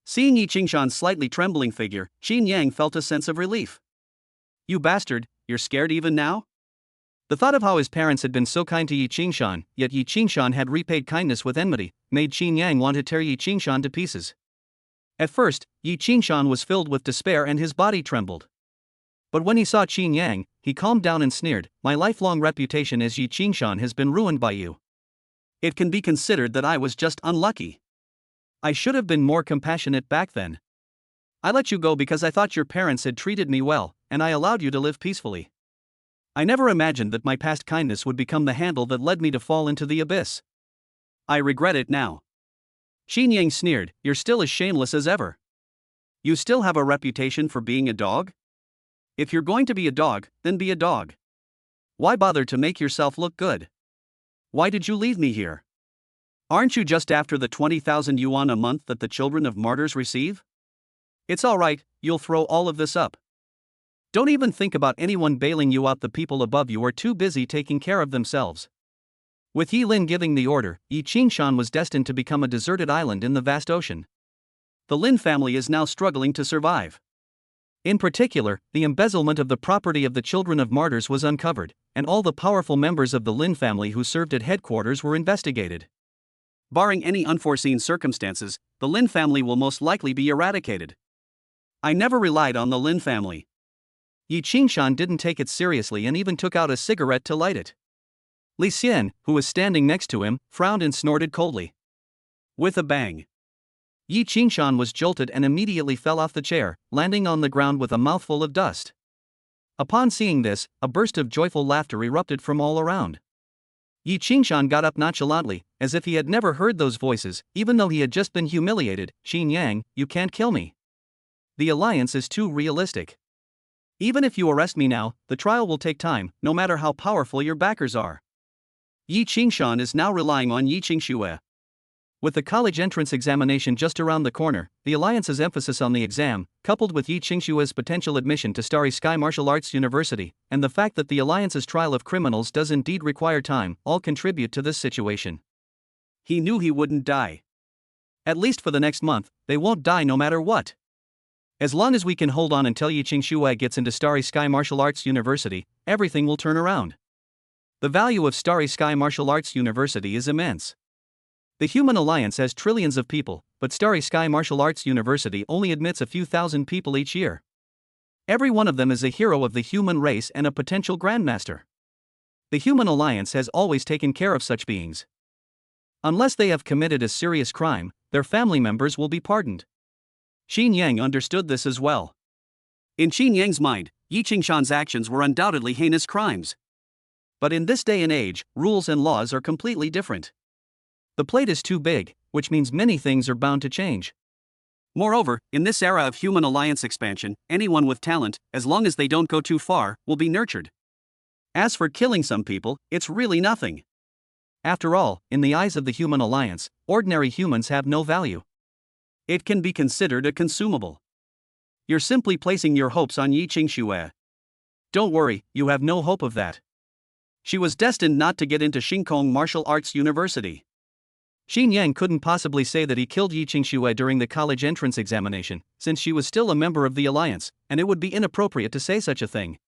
Seeing Yi Qingshan's slightly trembling figure, Qin Yang felt a sense of relief. You bastard, you're scared even now? The thought of how his parents had been so kind to Yi Qingshan, yet Yi Qingshan had repaid kindness with enmity, made Qin Yang want to tear Yi Qingshan to pieces. At first, Yi Qingshan was filled with despair and his body trembled. But when he saw Qin Yang, he calmed down and sneered, "My lifelong reputation as Yi Qingshan has been ruined by you. It can be considered that I was just unlucky. I should have been more compassionate back then. I let you go because I thought your parents had treated me well, and I allowed you to live peacefully. I never imagined that my past kindness would become the handle that led me to fall into the abyss. I regret it now." Qin Yang sneered, "You're still as shameless as ever. You still have a reputation for being a dog? If you're going to be a dog, then be a dog. Why bother to make yourself look good? Why did you leave me here? Aren't you just after the 20,000 yuan a month that the children of martyrs receive? It's alright, you'll throw all of this up. Don't even think about anyone bailing you out. The people above you are too busy taking care of themselves." With Yi Lin giving the order, Yi Qingshan was destined to become a deserted island in the vast ocean. The Lin family is now struggling to survive. In particular, the embezzlement of the property of the children of martyrs was uncovered, and all the powerful members of the Lin family who served at headquarters were investigated. Barring any unforeseen circumstances, the Lin family will most likely be eradicated. I never relied on the Lin family. Yi Qingshan didn't take it seriously and even took out a cigarette to light it. Li Xian, who was standing next to him, frowned and snorted coldly. With a bang, Yi Qingshan was jolted and immediately fell off the chair, landing on the ground with a mouthful of dust. Upon seeing this, a burst of joyful laughter erupted from all around. Yi Qingshan got up nonchalantly, as if he had never heard those voices, even though he had just been humiliated. "Qin Yang, you can't kill me. The alliance is too realistic. Even if you arrest me now, the trial will take time, no matter how powerful your backers are." Yi Qingshan is now relying on Yi Qingxue. With the college entrance examination just around the corner, the alliance's emphasis on the exam, coupled with Yi Qingxue's potential admission to Starry Sky Martial Arts University, and the fact that the alliance's trial of criminals does indeed require time, all contribute to this situation. He knew he wouldn't die. At least for the next month, they won't die no matter what. As long as we can hold on until Yi Qingxue gets into Starry Sky Martial Arts University, everything will turn around. The value of Starry Sky Martial Arts University is immense. The Human Alliance has trillions of people, but Starry Sky Martial Arts University only admits a few thousand people each year. Every one of them is a hero of the human race and a potential grandmaster. The Human Alliance has always taken care of such beings. Unless they have committed a serious crime, their family members will be pardoned. Qin Yang understood this as well. In Qin Yang's mind, Yi Qingshan's actions were undoubtedly heinous crimes. But in this day and age, rules and laws are completely different. The plate is too big, which means many things are bound to change. Moreover, in this era of human alliance expansion, anyone with talent, as long as they don't go too far, will be nurtured. As for killing some people, it's really nothing. After all, in the eyes of the Human Alliance, ordinary humans have no value. It can be considered a consumable. You're simply placing your hopes on Yi Qingxue. Don't worry, you have no hope of that. She was destined not to get into Xingkong Martial Arts University. Qin Yang couldn't possibly say that he killed Yi Qingxue during the college entrance examination, since she was still a member of the alliance, and it would be inappropriate to say such a thing.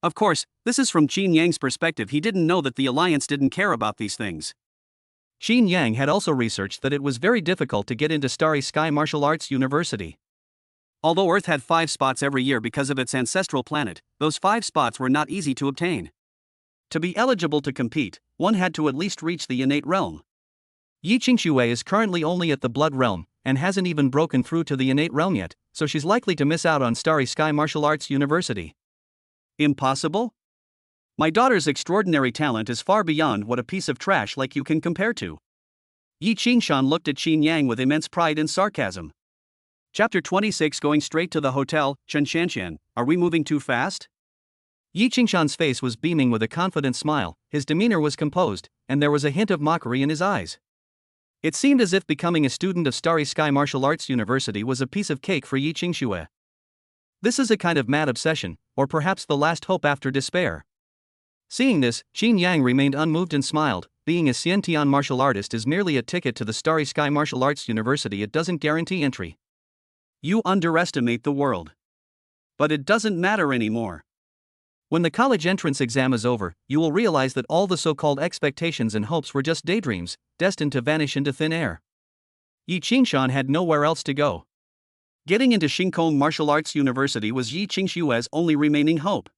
Of course, this is from Qin Yang's perspective. He didn't know that the alliance didn't care about these things. Qin Yang had also researched that it was very difficult to get into Starry Sky Martial Arts University. Although Earth had 5 spots every year because of its ancestral planet, those 5 spots were not easy to obtain. To be eligible to compete, one had to at least reach the innate realm. Yi Qingxue is currently only at the blood realm, and hasn't even broken through to the innate realm yet, so she's likely to miss out on Starry Sky Martial Arts University. Impossible? My daughter's extraordinary talent is far beyond what a piece of trash like you can compare to. Yi Qingshan looked at Qin Yang with immense pride and sarcasm. Chapter 26. Going straight to the hotel. Chen Shanshan, are we moving too fast? Yi Qingshan's face was beaming with a confident smile, his demeanor was composed, and there was a hint of mockery in his eyes. It seemed as if becoming a student of Starry Sky Martial Arts University was a piece of cake for Yi Qingxue. This is a kind of mad obsession, or perhaps the last hope after despair. Seeing this, Qin Yang remained unmoved and smiled. Being a Xiantian martial artist is merely a ticket to the Starry Sky Martial Arts University. It doesn't guarantee entry. You underestimate the world. But it doesn't matter anymore. When the college entrance exam is over, you will realize that all the so-called expectations and hopes were just daydreams, destined to vanish into thin air. Yi Qingshan had nowhere else to go. Getting into Xingkong Martial Arts University was Yi Qingshue's only remaining hope.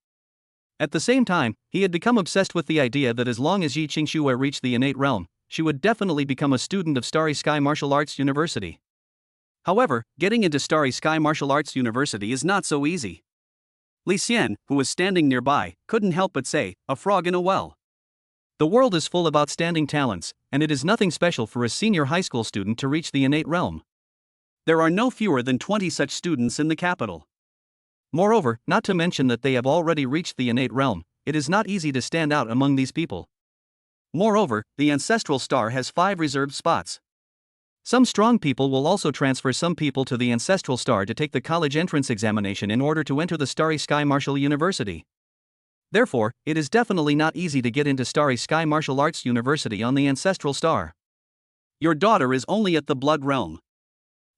At the same time, he had become obsessed with the idea that as long as Yi Qingshue reached the innate realm, she would definitely become a student of Starry Sky Martial Arts University. However, getting into Starry Sky Martial Arts University is not so easy. Li Xian, who was standing nearby, couldn't help but say, "A frog in a well." The world is full of outstanding talents, and it is nothing special for a senior high school student to reach the innate realm. There are no fewer than 20 such students in the capital. Moreover, not to mention that they have already reached the innate realm, it is not easy to stand out among these people. Moreover, the ancestral star has 5 reserved spots. Some strong people will also transfer some people to the ancestral star to take the college entrance examination in order to enter the Starry Sky Martial University. Therefore, it is definitely not easy to get into Starry Sky Martial Arts University on the ancestral star. Your daughter is only at the blood realm.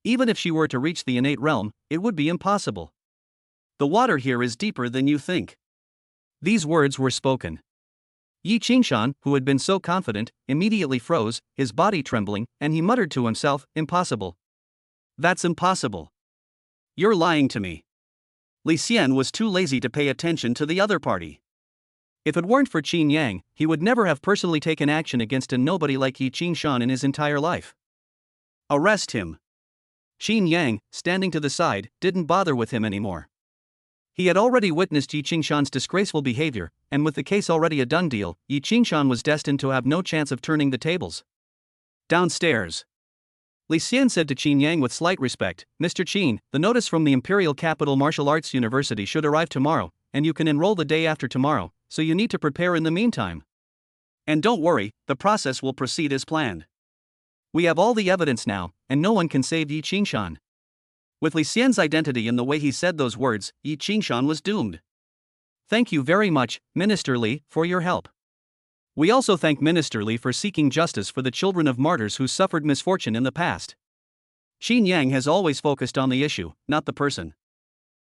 Even if she were to reach the innate realm, it would be impossible. The water here is deeper than you think. These words were spoken. Yi Qingshan, who had been so confident, immediately froze, his body trembling, and he muttered to himself, "Impossible. That's impossible. You're lying to me." Li Xian was too lazy to pay attention to the other party. If it weren't for Qin Yang, he would never have personally taken action against a nobody like Yi Qingshan in his entire life. Arrest him. Qin Yang, standing to the side, didn't bother with him anymore. He had already witnessed Yi Qingshan's disgraceful behavior, and with the case already a done deal, Yi Qingshan was destined to have no chance of turning the tables. Downstairs. Li Xian said to Qin Yang with slight respect, "Mr. Qin, the notice from the Imperial Capital Martial Arts University should arrive tomorrow, and you can enroll the day after tomorrow, so you need to prepare in the meantime. And don't worry, the process will proceed as planned. We have all the evidence now, and no one can save Yi Qingshan." With Li Xian's identity in the way he said those words, Yi Qingshan was doomed. "Thank you very much, Minister Li, for your help. We also thank Minister Li for seeking justice for the children of martyrs who suffered misfortune in the past." Qin Yang has always focused on the issue, not the person.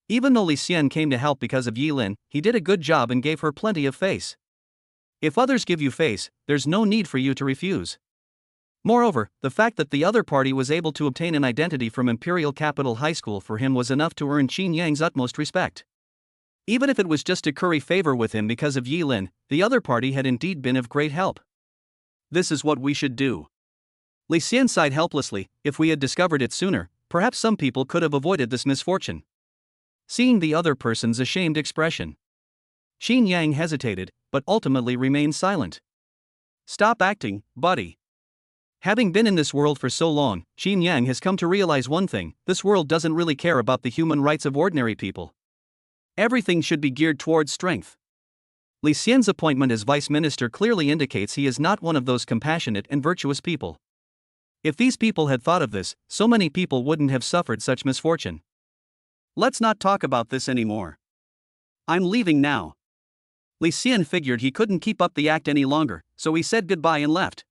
Even though Li Xian came to help because of Yi Lin, he did a good job and gave her plenty of face. If others give you face, there's no need for you to refuse. Moreover, the fact that the other party was able to obtain an identity from Imperial Capital High School for him was enough to earn Qin Yang's utmost respect. Even if it was just to curry favor with him because of Yi Lin, the other party had indeed been of great help. This is what we should do. Li Xian sighed helplessly. If we had discovered it sooner, perhaps some people could have avoided this misfortune. Seeing the other person's ashamed expression, Qin Yang hesitated, but ultimately remained silent. Stop acting, buddy. Having been in this world for so long, Qin Yang has come to realize one thing: this world doesn't really care about the human rights of ordinary people. Everything should be geared towards strength. Li Xian's appointment as vice minister clearly indicates he is not one of those compassionate and virtuous people. If these people had thought of this, so many people wouldn't have suffered such misfortune. Let's not talk about this anymore. I'm leaving now. Li Xian figured he couldn't keep up the act any longer, so he said goodbye and left.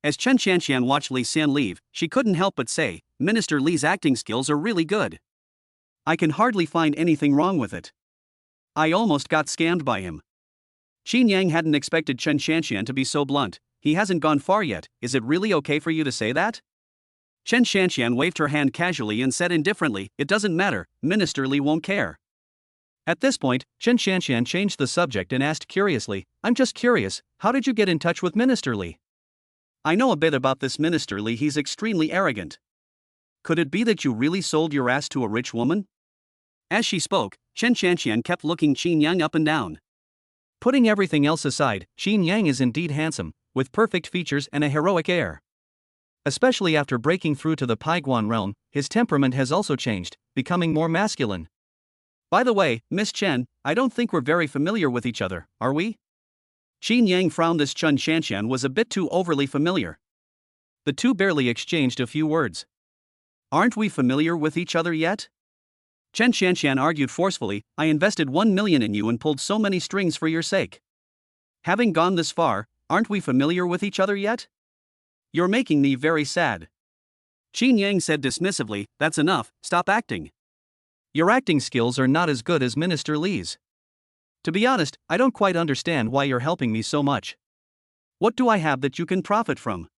As Chen Qianqian watched Li Xian leave, she couldn't help but say, "Minister Li's acting skills are really good. I can hardly find anything wrong with it. I almost got scammed by him." Qin Yang hadn't expected Chen Qianqian to be so blunt. "He hasn't gone far yet, is it really okay for you to say that?" Chen Qianqian waved her hand casually and said indifferently, "It doesn't matter, Minister Li won't care." At this point, Chen Qianqian changed the subject and asked curiously, "I'm just curious, how did you get in touch with Minister Li?" "I know a bit about this Minister Li, he's extremely arrogant." "Could it be that you really sold your ass to a rich woman?" As she spoke, Chen Qianqian kept looking Qin Yang up and down. Putting everything else aside, Qin Yang is indeed handsome, with perfect features and a heroic air. Especially after breaking through to the Paiguan realm, his temperament has also changed, becoming more masculine. "By the way, Miss Chen, I don't think we're very familiar with each other, are we?" Qin Yang frowned as Chen Qianqian was a bit too overly familiar. The two barely exchanged a few words. "Aren't we familiar with each other yet?" Chen Qianqian argued forcefully, "I invested 1 million in you and pulled so many strings for your sake. Having gone this far, aren't we familiar with each other yet? You're making me very sad." Qin Yang said dismissively, "That's enough, stop acting. Your acting skills are not as good as Minister Li's." To be honest, I don't quite understand why you're helping me so much. What do I have that you can profit from?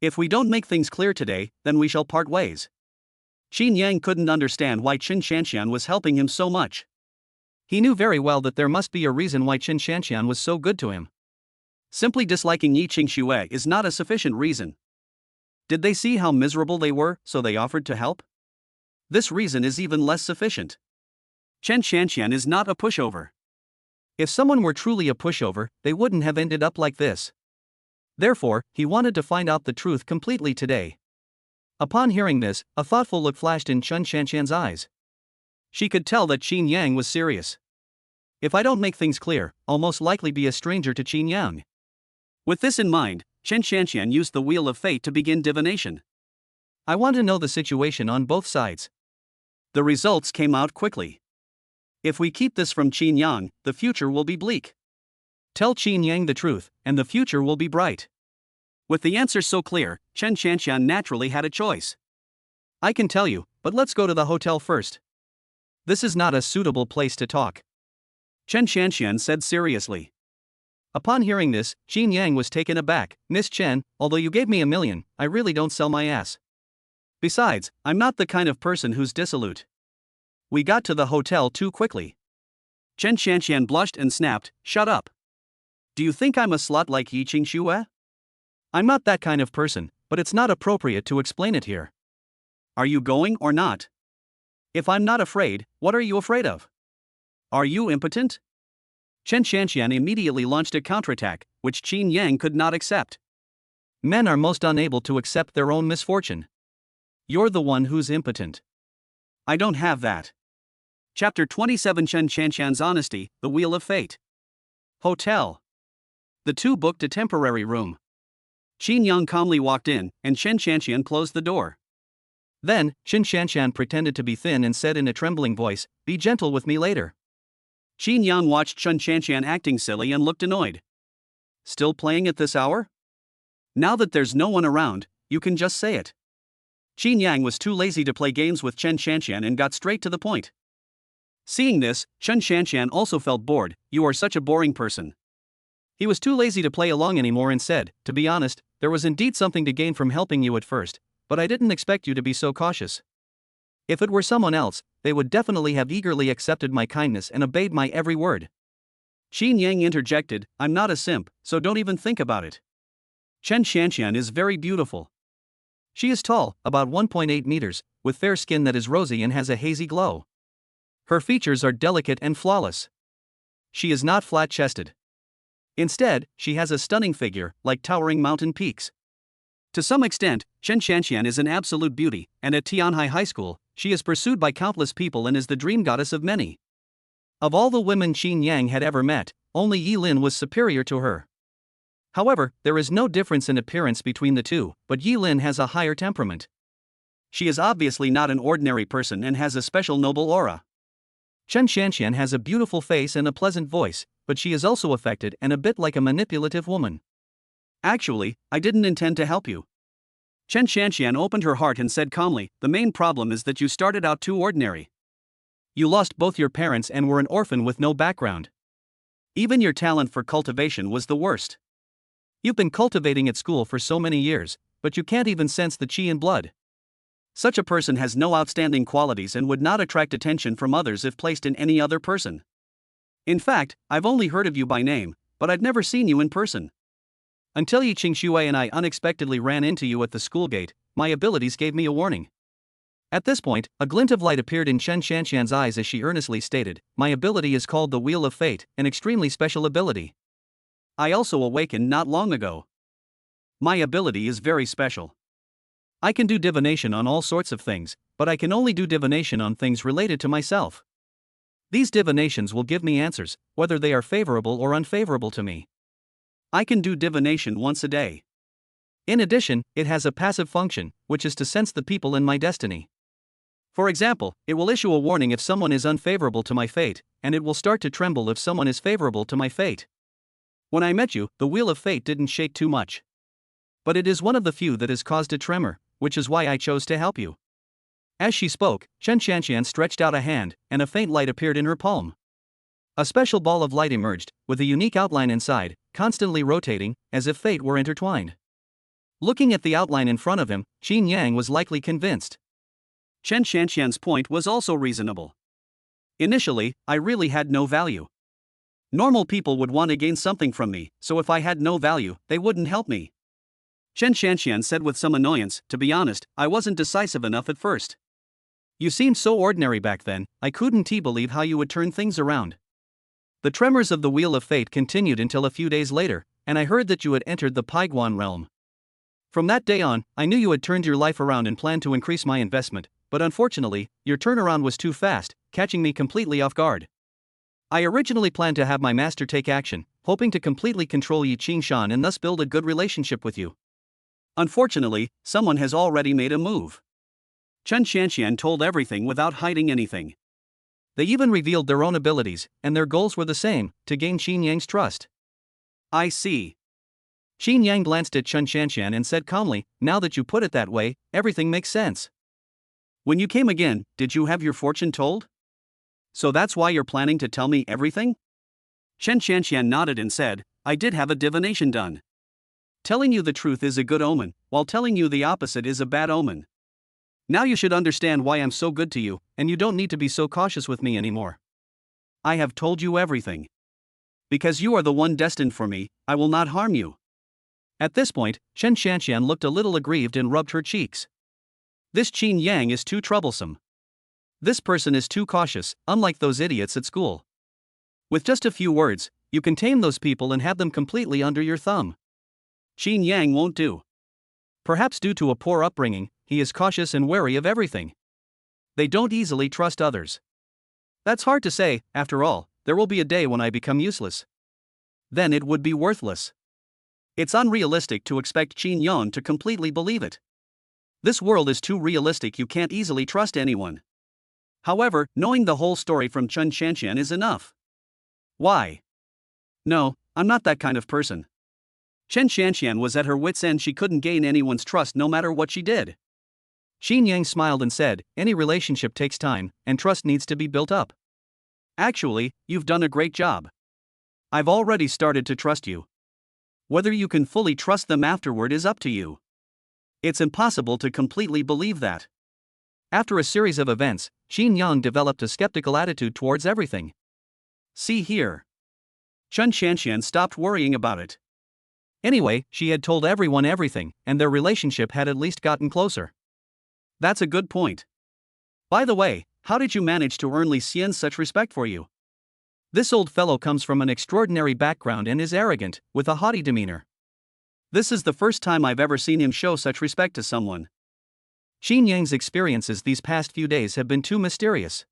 If we don't make things clear today, then we shall part ways. Qin Yang couldn't understand why Qin Shanxian was helping him so much. He knew very well that there must be a reason why Qin Shanxian was so good to him. Simply disliking Yi Qingxue is not a sufficient reason. Did they see how miserable they were, so they offered to help? This reason is even less sufficient. Qin Shanxian is not a pushover. If someone were truly a pushover, they wouldn't have ended up like this. Therefore, he wanted to find out the truth completely today. Upon hearing this, a thoughtful look flashed in Qin Shanxian's eyes. She could tell that Qin Yang was serious. If I don't make things clear, I'll most likely be a stranger to Qin Yang. With this in mind, Qin Shanxian used the Wheel of Fate to begin divination. I want to know the situation on both sides. The results came out quickly. If we keep this from Qin Yang, the future will be bleak. Tell Qin Yang the truth, and the future will be bright. With the answer so clear, Qin Shanxian naturally had a choice. I can tell you, but let's go to the hotel first. This is not a suitable place to talk, Qin Shanxian said seriously. Upon hearing this, Qin Yang was taken aback. Miss Chen, although you gave me $1 million, I really don't sell my ass. Besides, I'm not the kind of person who's dissolute. We got to the hotel too quickly. Qin Shanxian blushed and snapped, shut up. Do you think I'm a slut like Yi Qingxue? I'm not that kind of person, but it's not appropriate to explain it here. Are you going or not? If I'm not afraid, what are you afraid of? Are you impotent? Qin Shanxian immediately launched a counterattack, which Qin Yang could not accept. Men are most unable to accept their own misfortune. You're the one who's impotent. I don't have that. Chapter 27 Qin Shanxian's Honesty, The Wheel of Fate. Hotel. The two booked a temporary room. Qin Yang calmly walked in, and Qin Shanxian closed the door. Then, Qin Shanxian pretended to be thin and said in a trembling voice, "Be gentle with me later." Qin Yang watched Qin Shanxian acting silly and looked annoyed. Still playing at this hour? Now that there's no one around, you can just say it. Qin Yang was too lazy to play games with Qin Shanxian and got straight to the point. Seeing this, Qin Shanxian also felt bored. You are such a boring person. He was too lazy to play along anymore and said, to be honest, there was indeed something to gain from helping you at first, but I didn't expect you to be so cautious. If it were someone else, they would definitely have eagerly accepted my kindness and obeyed my every word. Qin Yang interjected, I'm not a simp, so don't even think about it. Qin Shanxian is very beautiful. She is tall, about 1.8 meters, with fair skin that is rosy and has a hazy glow. Her features are delicate and flawless. She is not flat-chested. Instead, she has a stunning figure, like towering mountain peaks. To some extent, Qin Shanxian is an absolute beauty, and at Tianhai High School, she is pursued by countless people and is the dream goddess of many. Of all the women Qin Yang had ever met, only Yi Lin was superior to her. However, there is no difference in appearance between the two, but Yi Lin has a higher temperament. She is obviously not an ordinary person and has a special noble aura. Qin Shanxian has a beautiful face and a pleasant voice, but she is also affected and a bit like a manipulative woman. Actually, I didn't intend to help you. Qin Shanxian opened her heart and said calmly, the main problem is that you started out too ordinary. You lost both your parents and were an orphan with no background. Even your talent for cultivation was the worst. You've been cultivating at school for so many years, but you can't even sense the qi in blood. Such a person has no outstanding qualities and would not attract attention from others if placed in any other person. In fact, I've only heard of you by name, but I've never seen you in person. Until Yi Qingxue and I unexpectedly ran into you at the school gate, my abilities gave me a warning. At this point, a glint of light appeared in Qin Shanxian's eyes as she earnestly stated, my ability is called the Wheel of Fate, an extremely special ability. I also awakened not long ago. My ability is very special. I can do divination on all sorts of things, but I can only do divination on things related to myself. These divinations will give me answers, whether they are favorable or unfavorable to me. I can do divination once a day. In addition, it has a passive function, which is to sense the people in my destiny. For example, it will issue a warning if someone is unfavorable to my fate, and it will start to tremble if someone is favorable to my fate. When I met you, the Wheel of Fate didn't shake too much. But it is one of the few that has caused a tremor, which is why I chose to help you. As she spoke, Qin Shanxian stretched out a hand, and a faint light appeared in her palm. A special ball of light emerged, with a unique outline inside, constantly rotating, as if fate were intertwined. Looking at the outline in front of him, Qin Yang was likely convinced. Chen Shanxian's point was also reasonable. Initially, I really had no value. Normal people would want to gain something from me, so if I had no value, they wouldn't help me. Chen Shanxian said with some annoyance. To be honest, I wasn't decisive enough at first. You seemed so ordinary back then, I couldn't believe how you would turn things around. The tremors of the Wheel of Fate continued until a few days later, and I heard that you had entered the Paiguan realm. From that day on, I knew you had turned your life around and planned to increase my investment, but unfortunately, your turnaround was too fast, catching me completely off guard. I originally planned to have my master take action, hoping to completely control Yi Qingshan and thus build a good relationship with you. Unfortunately, someone has already made a move. Chen Shanxian told everything without hiding anything. They even revealed their own abilities, and their goals were the same, to gain Qin Yang's trust. I see. Qin Yang glanced at Chen Shanxian and said calmly, now that you put it that way, everything makes sense. When you came again, did you have your fortune told? So that's why you're planning to tell me everything? Chen Shanxian nodded and said, I did have a divination done. Telling you the truth is a good omen, while telling you the opposite is a bad omen. Now you should understand why I'm so good to you, and you don't need to be so cautious with me anymore. I have told you everything. Because you are the one destined for me, I will not harm you. At this point, Chen Shanxian looked a little aggrieved and rubbed her cheeks. This Qin Yang is too troublesome. This person is too cautious, unlike those idiots at school. With just a few words, you can tame those people and have them completely under your thumb. Qin Yang won't do. Perhaps due to a poor upbringing, he is cautious and wary of everything. They don't easily trust others. That's hard to say, after all, there will be a day when I become useless. Then it would be worthless. It's unrealistic to expect Qin Yang to completely believe it. This world is too realistic, you can't easily trust anyone. However, knowing the whole story from Chen Shanxian is enough. Why? No, I'm not that kind of person. Chen Shanxian was at her wit's end, she couldn't gain anyone's trust no matter what she did. Qin Yang smiled and said, any relationship takes time, and trust needs to be built up. Actually, you've done a great job. I've already started to trust you. Whether you can fully trust them afterward is up to you. It's impossible to completely believe that. After a series of events, Qin Yang developed a skeptical attitude towards everything. See here. Chen Shanxian stopped worrying about it. Anyway, she had told everyone everything, and their relationship had at least gotten closer. That's a good point. By the way, how did you manage to earn Li Xian's such respect for you? This old fellow comes from an extraordinary background and is arrogant, with a haughty demeanor. This is the first time I've ever seen him show such respect to someone. Qin Yang's experiences these past few days have been too mysterious.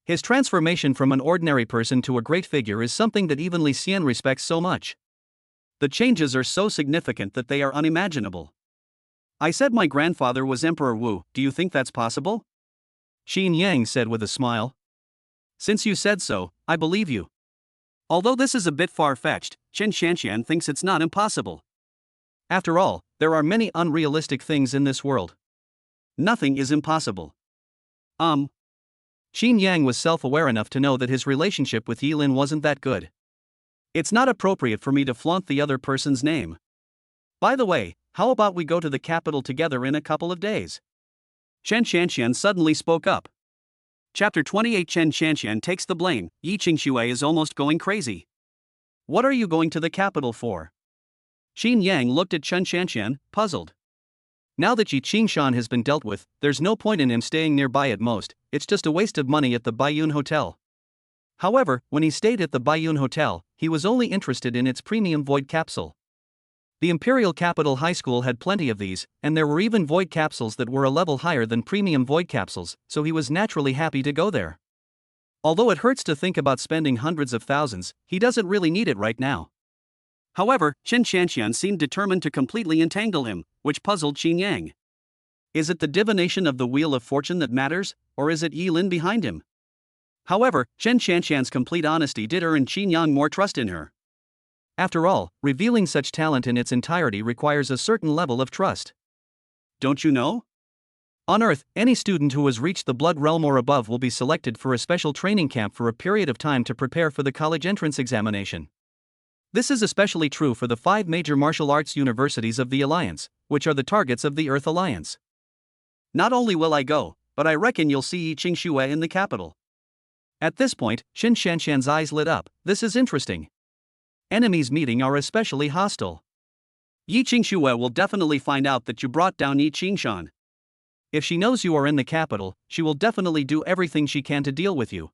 His transformation from an ordinary person to a great figure is something that even Li Xian respects so much. The changes are so significant that they are unimaginable. I said my grandfather was Emperor Wu, do you think that's possible? Qin Yang said with a smile. Since you said so, I believe you. Although this is a bit far-fetched, Chen Shanxian thinks it's not impossible. After all, there are many unrealistic things in this world. Nothing is impossible. Qin Yang was self-aware enough to know that his relationship with Yilin wasn't that good. It's not appropriate for me to flaunt the other person's name. By the way, how about we go to the capital together in a couple of days? Chen Shanxian suddenly spoke up. Chapter 28 Chen Shanxian takes the blame, Yi Qingxue is almost going crazy. What are you going to the capital for? Qin Yang looked at Chen Shanxian, puzzled. Now that Yi Qingshan has been dealt with, there's no point in him staying nearby at most, it's just a waste of money at the Baiyun Hotel. However, when he stayed at the Baiyun Hotel, he was only interested in its premium void capsule. The Imperial Capital High School had plenty of these, and there were even void capsules that were a level higher than premium void capsules, so he was naturally happy to go there. Although it hurts to think about spending hundreds of thousands, he doesn't really need it right now. However, Chen Shanxian seemed determined to completely entangle him, which puzzled Qin Yang. Is it the divination of the Wheel of Fortune that matters, or is it Yilin behind him? However, Chen Shanxian's complete honesty did earn Qin Yang more trust in her. After all, revealing such talent in its entirety requires a certain level of trust. Don't you know? On Earth, any student who has reached the Blood Realm or above will be selected for a special training camp for a period of time to prepare for the college entrance examination. This is especially true for the 5 major martial arts universities of the Alliance, which are the targets of the Earth Alliance. Not only will I go, but I reckon you'll see Yi Qingxue in the capital. At this point, Qin Shanshan's eyes lit up. This is interesting. Enemies meeting are especially hostile. Yi Qingxue will definitely find out that you brought down Yi Qingshan. If she knows you are in the capital, she will definitely do everything she can to deal with you.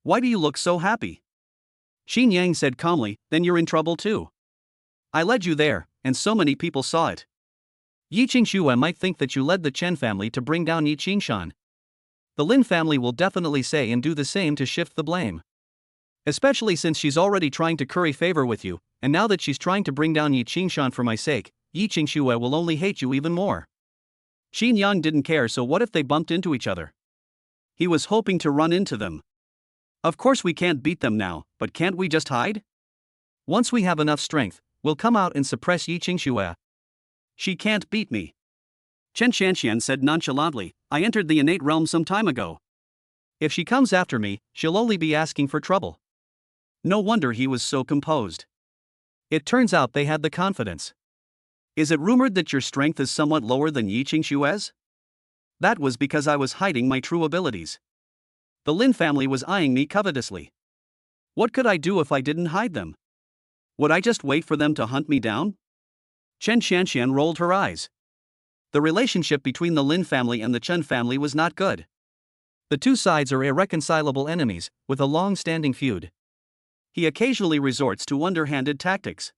Why do you look so happy? Xin Yang said calmly, then you're in trouble too. I led you there, and so many people saw it. Yi Qingxue might think that you led the Chen family to bring down Yi Qingshan. The Lin family will definitely say and do the same to shift the blame. Especially since she's already trying to curry favor with you, and now that she's trying to bring down Yi Qingshan for my sake, Yi Qingxue will only hate you even more. Xin Yang didn't care, so what if they bumped into each other? He was hoping to run into them. Of course we can't beat them now, but can't we just hide? Once we have enough strength, we'll come out and suppress Yi Qingxue. She can't beat me. Chen Shanshan said nonchalantly, I entered the innate realm some time ago. If she comes after me, she'll only be asking for trouble. No wonder he was so composed. It turns out they had the confidence. Is it rumored that your strength is somewhat lower than Yi Qingxue's? That was because I was hiding my true abilities. The Lin family was eyeing me covetously. What could I do if I didn't hide them? Would I just wait for them to hunt me down? Chen Shanshan rolled her eyes. The relationship between the Lin family and the Chen family was not good. The two sides are irreconcilable enemies, with a long-standing feud. He occasionally resorts to underhanded tactics.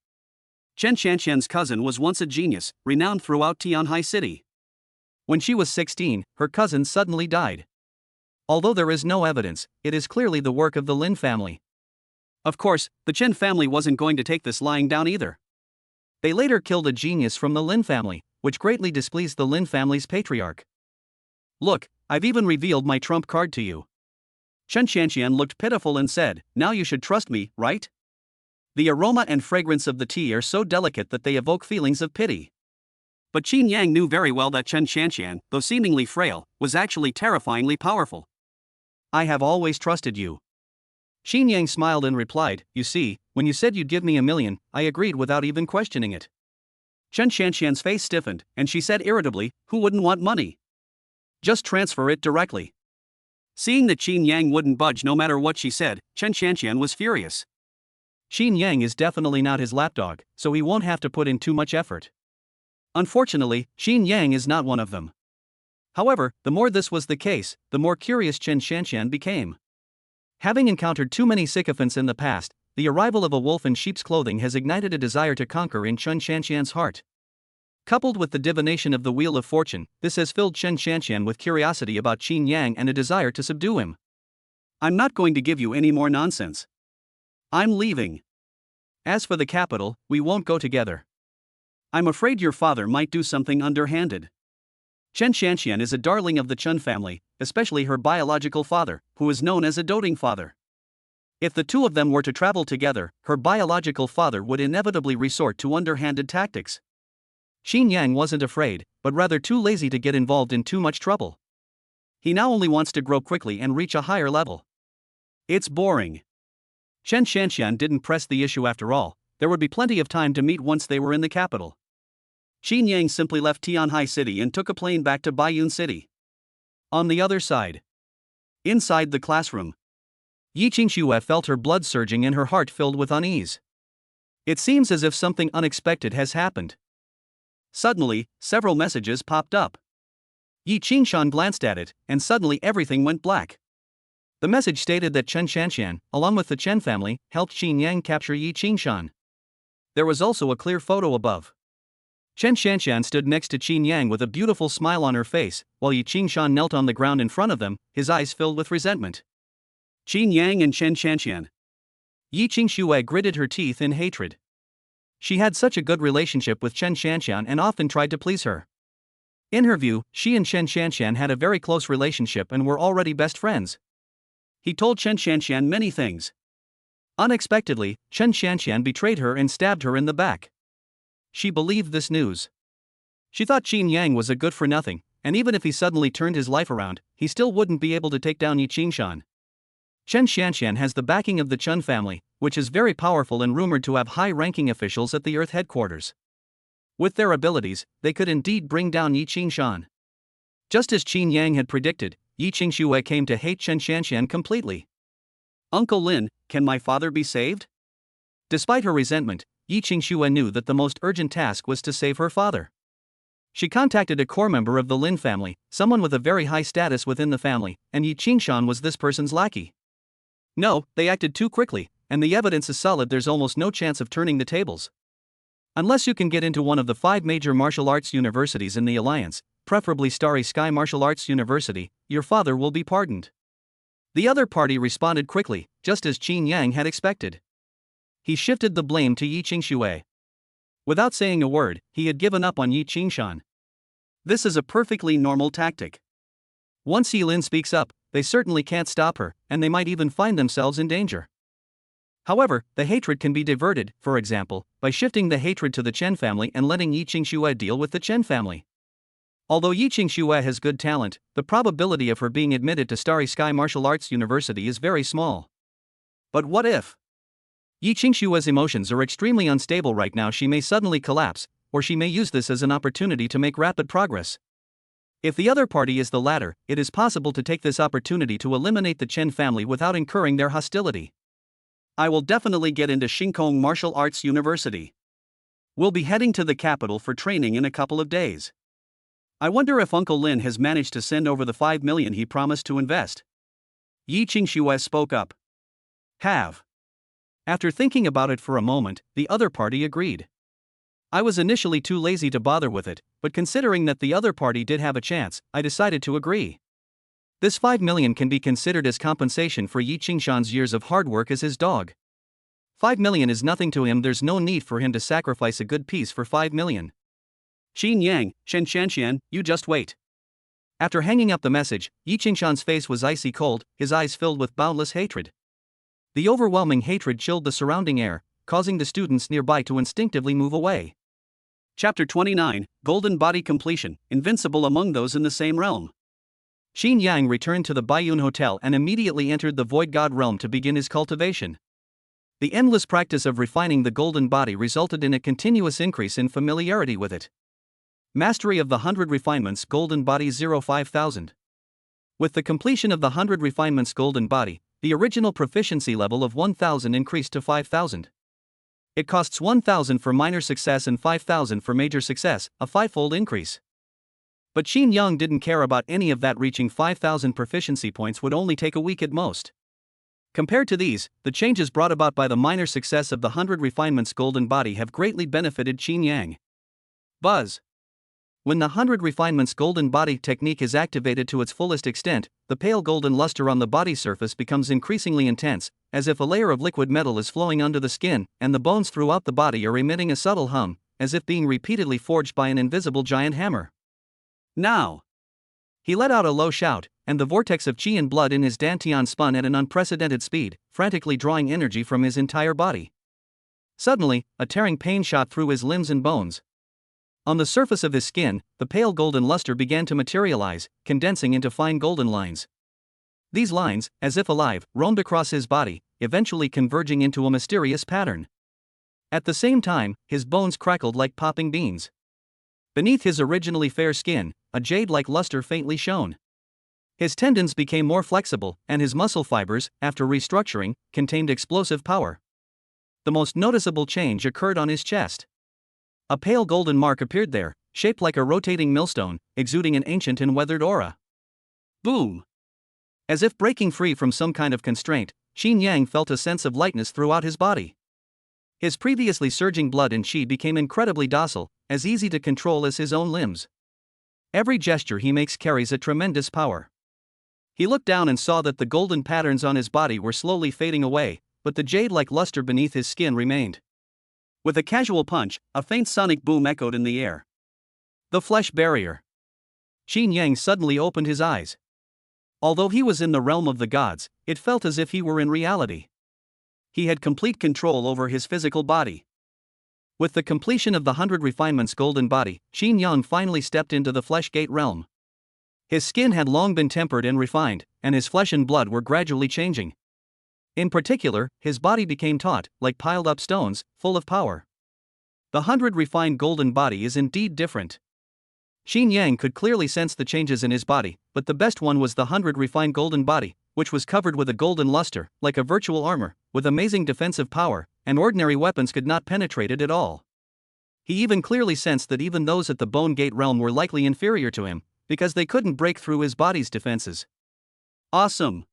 Chen Shanshan's cousin was once a genius, renowned throughout Tianhai City. When she was 16, her cousin suddenly died. Although there is no evidence, it is clearly the work of the Lin family. Of course, the Chen family wasn't going to take this lying down either. They later killed a genius from the Lin family, which greatly displeased the Lin family's patriarch. Look, I've even revealed my trump card to you. Chen Shanshan looked pitiful and said, now you should trust me, right? The aroma and fragrance of the tea are so delicate that they evoke feelings of pity. But Qin Yang knew very well that Chen Shanshan, though seemingly frail, was actually terrifyingly powerful. I have always trusted you. Qin Yang smiled and replied, you see, when you said you'd give me $1 million, I agreed without even questioning it. Chen Shanshan's face stiffened, and she said irritably, who wouldn't want money? Just transfer it directly. Seeing that Qin Yang wouldn't budge no matter what she said, Chen Shanshan was furious. Qin Yang is definitely not his lapdog, so he won't have to put in too much effort. Unfortunately, Qin Yang is not one of them. However, the more this was the case, the more curious Chen Shanshan became. Having encountered too many sycophants in the past, the arrival of a wolf in sheep's clothing has ignited a desire to conquer in Chen Shanshan's heart. Coupled with the divination of the Wheel of Fortune, this has filled Chen Shanshan with curiosity about Qin Yang and a desire to subdue him. I'm not going to give you any more nonsense. I'm leaving. As for the capital, we won't go together. I'm afraid your father might do something underhanded. Chen Shanshan is a darling of the Chen family, especially her biological father, who is known as a doting father. If the two of them were to travel together, her biological father would inevitably resort to underhanded tactics. Qin Yang wasn't afraid, but rather too lazy to get involved in too much trouble. He now only wants to grow quickly and reach a higher level. It's boring. Chen Shanshan didn't press the issue after all, there would be plenty of time to meet once they were in the capital. Qin Yang simply left Tianhai City and took a plane back to Baiyun City. On the other side. Inside the classroom. Yi Qingxue felt her blood surging and her heart filled with unease. It seems as if something unexpected has happened. Suddenly, several messages popped up. Yi Qingshan glanced at it, and suddenly everything went black. The message stated that Chen Shanshan, along with the Chen family, helped Qin Yang capture Yi Qingshan. There was also a clear photo above. Chen Shanshan stood next to Qin Yang with a beautiful smile on her face, while Yi Qingshan knelt on the ground in front of them, his eyes filled with resentment. Qin Yang and Chen Shanshan. Yi Qingxue gritted her teeth in hatred. She had such a good relationship with Chen Shanshan and often tried to please her. In her view, she and Chen Shanshan had a very close relationship and were already best friends. He told Chen Shanshan many things. Unexpectedly, Chen Shanshan betrayed her and stabbed her in the back. She believed this news. She thought Qin Yang was a good-for-nothing, and even if he suddenly turned his life around, he still wouldn't be able to take down Yi Qingshan. Chen Xianxian has the backing of the Chen family, which is very powerful and rumored to have high-ranking officials at the Earth headquarters. With their abilities, they could indeed bring down Yi Qingshan. Just as Qin Yang had predicted, Yi Qingxue came to hate Chen Xianxian completely. "Uncle Lin, can my father be saved?" Despite her resentment, Yi Qingxue knew that the most urgent task was to save her father. She contacted a core member of the Lin family, someone with a very high status within the family, and Yi Qingshan was this person's lackey. No, they acted too quickly, and the evidence is solid. There's almost no chance of turning the tables. Unless you can get into one of the 5 major martial arts universities in the Alliance, preferably Starry Sky Martial Arts University, your father will be pardoned. The other party responded quickly, just as Qin Yang had expected. He shifted the blame to Yi Qingxue. Without saying a word, he had given up on Yi Qingshan. This is a perfectly normal tactic. Once Yi Lin speaks up, they certainly can't stop her, and they might even find themselves in danger. However, the hatred can be diverted, for example, by shifting the hatred to the Chen family and letting Yi Qingxue deal with the Chen family. Although Yi Qingxue has good talent, the probability of her being admitted to Starry Sky Martial Arts University is very small. But what if? Yi Qingxue's emotions are extremely unstable right now. She may suddenly collapse, or she may use this as an opportunity to make rapid progress. If the other party is the latter, it is possible to take this opportunity to eliminate the Chen family without incurring their hostility. I will definitely get into Xingkong Martial Arts University. We'll be heading to the capital for training in a couple of days. I wonder if Uncle Lin has managed to send over the 5 million he promised to invest. Yi Qingxue spoke up. Have. After thinking about it for a moment, the other party agreed. I was initially too lazy to bother with it, but considering that the other party did have a chance, I decided to agree. This 5 million can be considered as compensation for Yi Qingshan's years of hard work as his dog. 5 million is nothing to him. There's no need for him to sacrifice a good piece for 5 million. Qin Yang, Chen Xianxian, you just wait. After hanging up the message, Yi Qingshan's face was icy cold, his eyes filled with boundless hatred. The overwhelming hatred chilled the surrounding air, causing the students nearby to instinctively move away. Chapter 29, Golden Body Completion, Invincible among those in the same realm. Qin Yang returned to the Baiyun Hotel and immediately entered the Void God realm to begin his cultivation. The endless practice of refining the golden body resulted in a continuous increase in familiarity with it. Mastery of the 100 Refinements Golden Body 5000. With the completion of the 100 Refinements Golden Body, the original proficiency level of 1000 increased to 5000. It costs 1000 for minor success and 5000 for major success, a 5-fold increase. But Qin Yang didn't care about any of that. Reaching 5000 proficiency points would only take a week at most. Compared to these, the changes brought about by the minor success of the 100 Refinements Golden Body have greatly benefited Qin Yang. Buzz. When the 100 Refinements Golden Body technique is activated to its fullest extent, the pale golden luster on the body surface becomes increasingly intense, as if a layer of liquid metal is flowing under the skin, and the bones throughout the body are emitting a subtle hum, as if being repeatedly forged by an invisible giant hammer. Now! He let out a low shout, and the vortex of qi and blood in his dantian spun at an unprecedented speed, frantically drawing energy from his entire body. Suddenly, a tearing pain shot through his limbs and bones. On the surface of his skin, the pale golden luster began to materialize, condensing into fine golden lines. These lines, as if alive, roamed across his body, eventually converging into a mysterious pattern. At the same time, his bones crackled like popping beans. Beneath his originally fair skin, a jade-like luster faintly shone. His tendons became more flexible, and his muscle fibers, after restructuring, contained explosive power. The most noticeable change occurred on his chest. A pale golden mark appeared there, shaped like a rotating millstone, exuding an ancient and weathered aura. Boom! As if breaking free from some kind of constraint, Qin Yang felt a sense of lightness throughout his body. His previously surging blood and qi became incredibly docile, as easy to control as his own limbs. Every gesture he makes carries a tremendous power. He looked down and saw that the golden patterns on his body were slowly fading away, but the jade-like luster beneath his skin remained. With a casual punch, a faint sonic boom echoed in the air. The flesh barrier. Qin Yang suddenly opened his eyes. Although he was in the realm of the gods, it felt as if he were in reality. He had complete control over his physical body. With the completion of the 100 Refinements Golden Body, Qin Yang finally stepped into the Flesh Gate realm. His skin had long been tempered and refined, and his flesh and blood were gradually changing. In particular, his body became taut, like piled up stones, full of power. The 100 refined golden body is indeed different. Xin Yang could clearly sense the changes in his body, but the best one was the 100 refined golden body, which was covered with a golden luster, like a virtual armor, with amazing defensive power, and ordinary weapons could not penetrate it at all. He even clearly sensed that even those at the Bone Gate realm were likely inferior to him, because they couldn't break through his body's defenses. Awesome!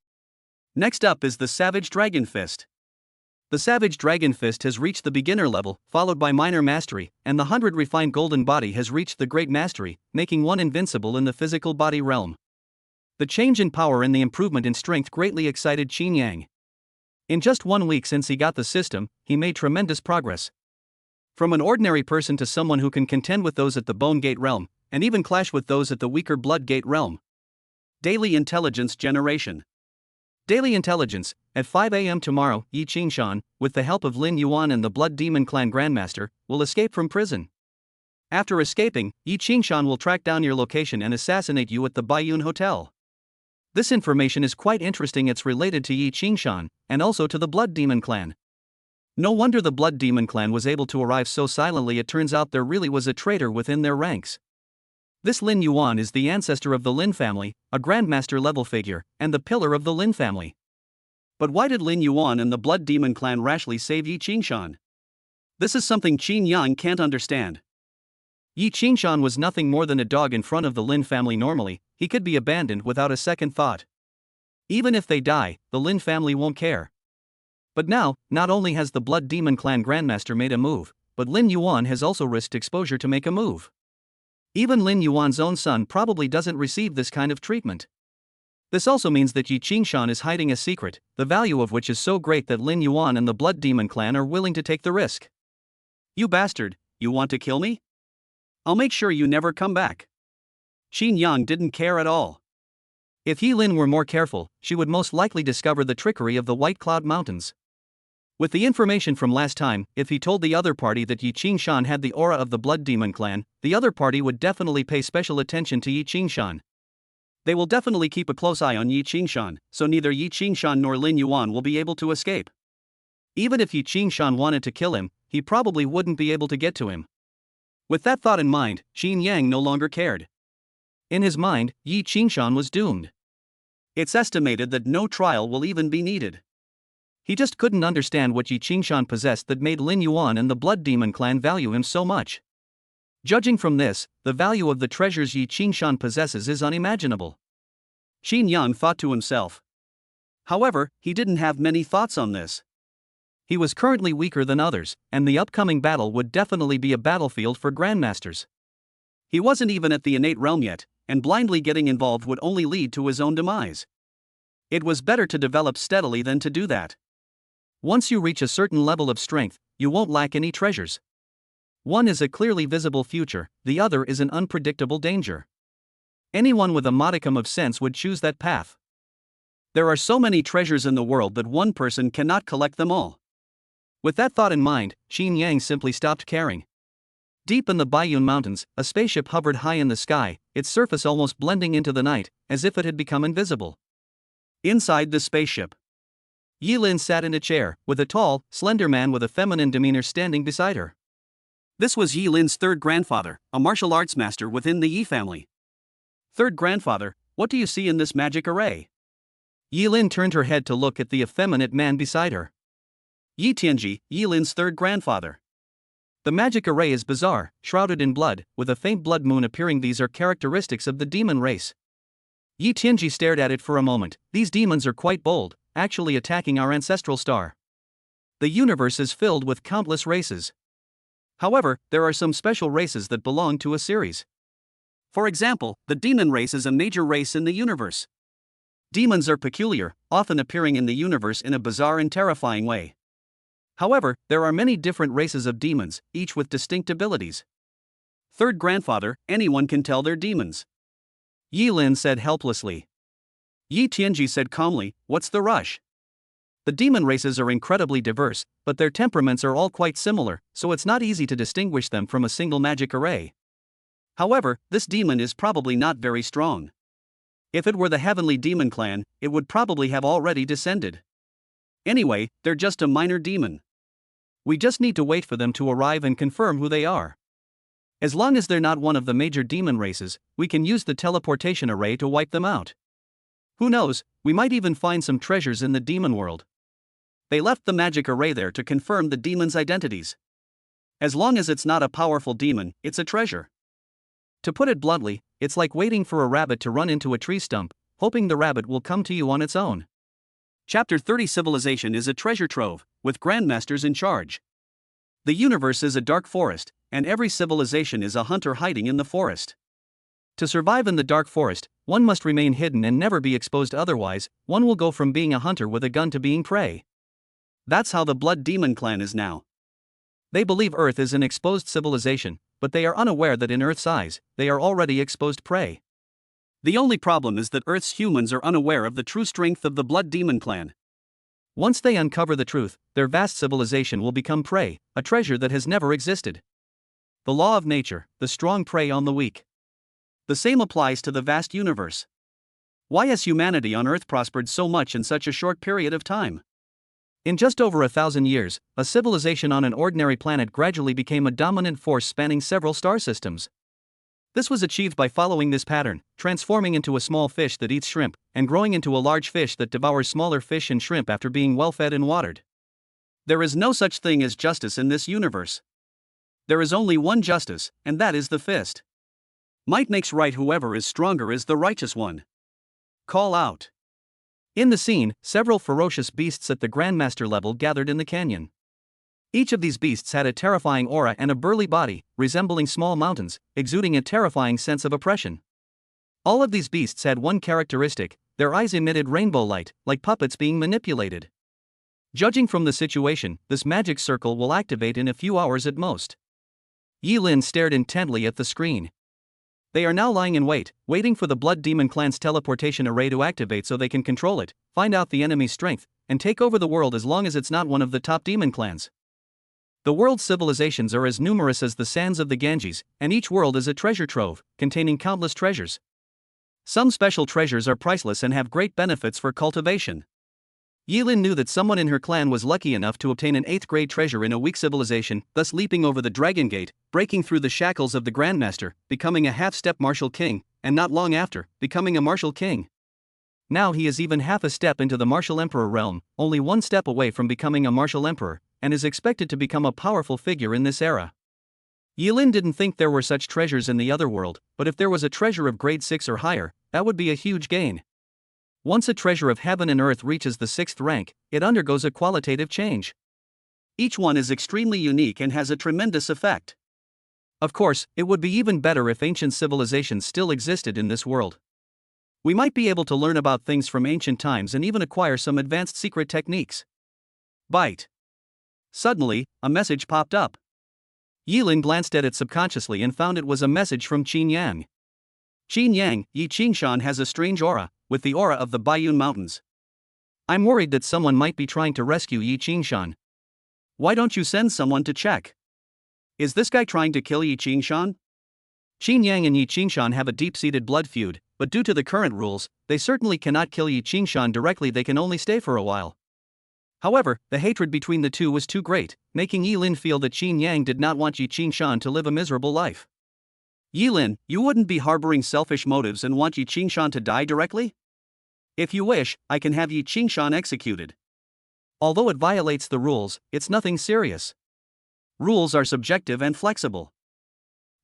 Next up is the Savage Dragon Fist. The Savage Dragon Fist has reached the beginner level, followed by minor mastery, and the 100 refined golden body has reached the great mastery, making one invincible in the physical body realm. The change in power and the improvement in strength greatly excited Xin Yang. In just 1 week since he got the system, he made tremendous progress. From an ordinary person to someone who can contend with those at the Bone Gate realm, and even clash with those at the weaker Blood Gate realm. Daily Intelligence Generation. Daily Intelligence. At 5 a.m. tomorrow, Yi Qingshan, with the help of Lin Yuan and the Blood Demon Clan Grandmaster, will escape from prison. After escaping, Yi Qingshan will track down your location and assassinate you at the Baiyun Hotel. This information is quite interesting. It's related to Yi Qingshan, and also to the Blood Demon Clan. No wonder the Blood Demon Clan was able to arrive so silently. It turns out there really was a traitor within their ranks. This Lin Yuan is the ancestor of the Lin family, a Grandmaster level figure, and the pillar of the Lin family. But why did Lin Yuan and the Blood Demon Clan rashly save Yi Qingshan? This is something Xin Yang can't understand. Yi Qingshan was nothing more than a dog in front of the Lin family. Normally, he could be abandoned without a second thought. Even if they die, the Lin family won't care. But now, not only has the Blood Demon Clan Grandmaster made a move, but Lin Yuan has also risked exposure to make a move. Even Lin Yuan's own son probably doesn't receive this kind of treatment. This also means that Yi Qingshan is hiding a secret, the value of which is so great that Lin Yuan and the Blood Demon Clan are willing to take the risk. You bastard, you want to kill me? I'll make sure you never come back. Xin Yang didn't care at all. If Yi Lin were more careful, she would most likely discover the trickery of the White Cloud Mountains. With the information from last time, if he told the other party that Yi Qingshan had the aura of the Blood Demon Clan, the other party would definitely pay special attention to Yi Qingshan. They will definitely keep a close eye on Yi Qingshan, so neither Yi Qingshan nor Lin Yuan will be able to escape. Even if Yi Qingshan wanted to kill him, he probably wouldn't be able to get to him. With that thought in mind, Xin Yang no longer cared. In his mind, Yi Qingshan was doomed. It's estimated that no trial will even be needed. He just couldn't understand what Yi Qingshan possessed that made Lin Yuan and the Blood Demon Clan value him so much. Judging from this, the value of the treasures Yi Qingshan possesses is unimaginable. Xin Yang thought to himself. However, he didn't have many thoughts on this. He was currently weaker than others, and the upcoming battle would definitely be a battlefield for Grandmasters. He wasn't even at the innate realm yet, and blindly getting involved would only lead to his own demise. It was better to develop steadily than to do that. Once you reach a certain level of strength, you won't lack any treasures. One is a clearly visible future, the other is an unpredictable danger. Anyone with a modicum of sense would choose that path. There are so many treasures in the world that one person cannot collect them all. With that thought in mind, Xin Yang simply stopped caring. Deep in the Baiyun Mountains, a spaceship hovered high in the sky, its surface almost blending into the night, as if it had become invisible. Inside the spaceship, Yi Lin sat in a chair, with a tall, slender man with a feminine demeanor standing beside her. This was Yi Lin's third grandfather, a martial arts master within the Yi family. Third grandfather, what do you see in this magic array? Yi Lin turned her head to look at the effeminate man beside her. Yi Tianji, Yi Lin's third grandfather. The magic array is bizarre, shrouded in blood, with a faint blood moon appearing. These are characteristics of the demon race. Yi Tianji stared at it for a moment. These demons are quite bold, actually attacking our ancestral star. The universe is filled with countless races. However, there are some special races that belong to a series. For example, the demon race is a major race in the universe. Demons are peculiar, often appearing in the universe in a bizarre and terrifying way. However, there are many different races of demons, each with distinct abilities. Third grandfather, anyone can tell they're demons. Yi Lin said helplessly. Yi Tianji said calmly, what's the rush? The demon races are incredibly diverse, but their temperaments are all quite similar, so it's not easy to distinguish them from a single magic array. However, this demon is probably not very strong. If it were the Heavenly Demon Clan, it would probably have already descended. Anyway, they're just a minor demon. We just need to wait for them to arrive and confirm who they are. As long as they're not one of the major demon races, we can use the teleportation array to wipe them out. Who knows, we might even find some treasures in the demon world. They left the magic array there to confirm the demons' identities. As long as it's not a powerful demon, it's a treasure. To put it bluntly, it's like waiting for a rabbit to run into a tree stump, hoping the rabbit will come to you on its own. Chapter 30 Civilization is a treasure trove, with grandmasters in charge. The universe is a dark forest, and every civilization is a hunter hiding in the forest. To survive in the dark forest, one must remain hidden and never be exposed, otherwise, one will go from being a hunter with a gun to being prey. That's how the Blood Demon Clan is now. They believe Earth is an exposed civilization, but they are unaware that in Earth's eyes, they are already exposed prey. The only problem is that Earth's humans are unaware of the true strength of the Blood Demon Clan. Once they uncover the truth, their vast civilization will become prey, a treasure that has never existed. The law of nature, the strong prey on the weak. The same applies to the vast universe. Why has humanity on Earth prospered so much in such a short period of time? In just over 1,000 years, a civilization on an ordinary planet gradually became a dominant force spanning several star systems. This was achieved by following this pattern, transforming into a small fish that eats shrimp, and growing into a large fish that devours smaller fish and shrimp after being well fed and watered. There is no such thing as justice in this universe. There is only one justice, and that is the fist. Might makes right. Whoever is stronger is the righteous one. Call out. In the scene, several ferocious beasts at the Grandmaster level gathered in the canyon. Each of these beasts had a terrifying aura and a burly body, resembling small mountains, exuding a terrifying sense of oppression. All of these beasts had one characteristic: their eyes emitted rainbow light, like puppets being manipulated. Judging from the situation, this magic circle will activate in a few hours at most. Yi Lin stared intently at the screen. They are now lying in wait, waiting for the Blood Demon Clan's teleportation array to activate so they can control it, find out the enemy's strength, and take over the world as long as it's not one of the top demon clans. The world's civilizations are as numerous as the sands of the Ganges, and each world is a treasure trove, containing countless treasures. Some special treasures are priceless and have great benefits for cultivation. Yi Lin knew that someone in her clan was lucky enough to obtain an 8th grade treasure in a weak civilization, thus leaping over the Dragon Gate, breaking through the shackles of the Grandmaster, becoming a half-step martial king, and not long after, becoming a martial king. Now he is even half a step into the martial emperor realm, only one step away from becoming a martial emperor, and is expected to become a powerful figure in this era. Yi Lin didn't think there were such treasures in the other world, but if there was a treasure of grade 6 or higher, that would be a huge gain. Once a treasure of heaven and earth reaches the 6th rank, it undergoes a qualitative change. Each one is extremely unique and has a tremendous effect. Of course, it would be even better if ancient civilizations still existed in this world. We might be able to learn about things from ancient times and even acquire some advanced secret techniques. Bite. Suddenly, a message popped up. Yi Lin glanced at it subconsciously and found it was a message from Qin Yang. Qin Yang, Yi Qingshan has a strange aura, with the aura of the Baiyun Mountains. I'm worried that someone might be trying to rescue Yi Qingshan. Why don't you send someone to check? Is this guy trying to kill Yi Qingshan? Qin Yang and Yi Qingshan have a deep-seated blood feud, but due to the current rules, they certainly cannot kill Yi Qingshan directly. They can only stay for a while. However, the hatred between the two was too great, making Yi Lin feel that Qin Yang did not want Yi Qingshan to live a miserable life. Yi Lin, you wouldn't be harboring selfish motives and want Yi Qingshan to die directly? If you wish, I can have Yi Qingshan executed. Although it violates the rules, it's nothing serious. Rules are subjective and flexible.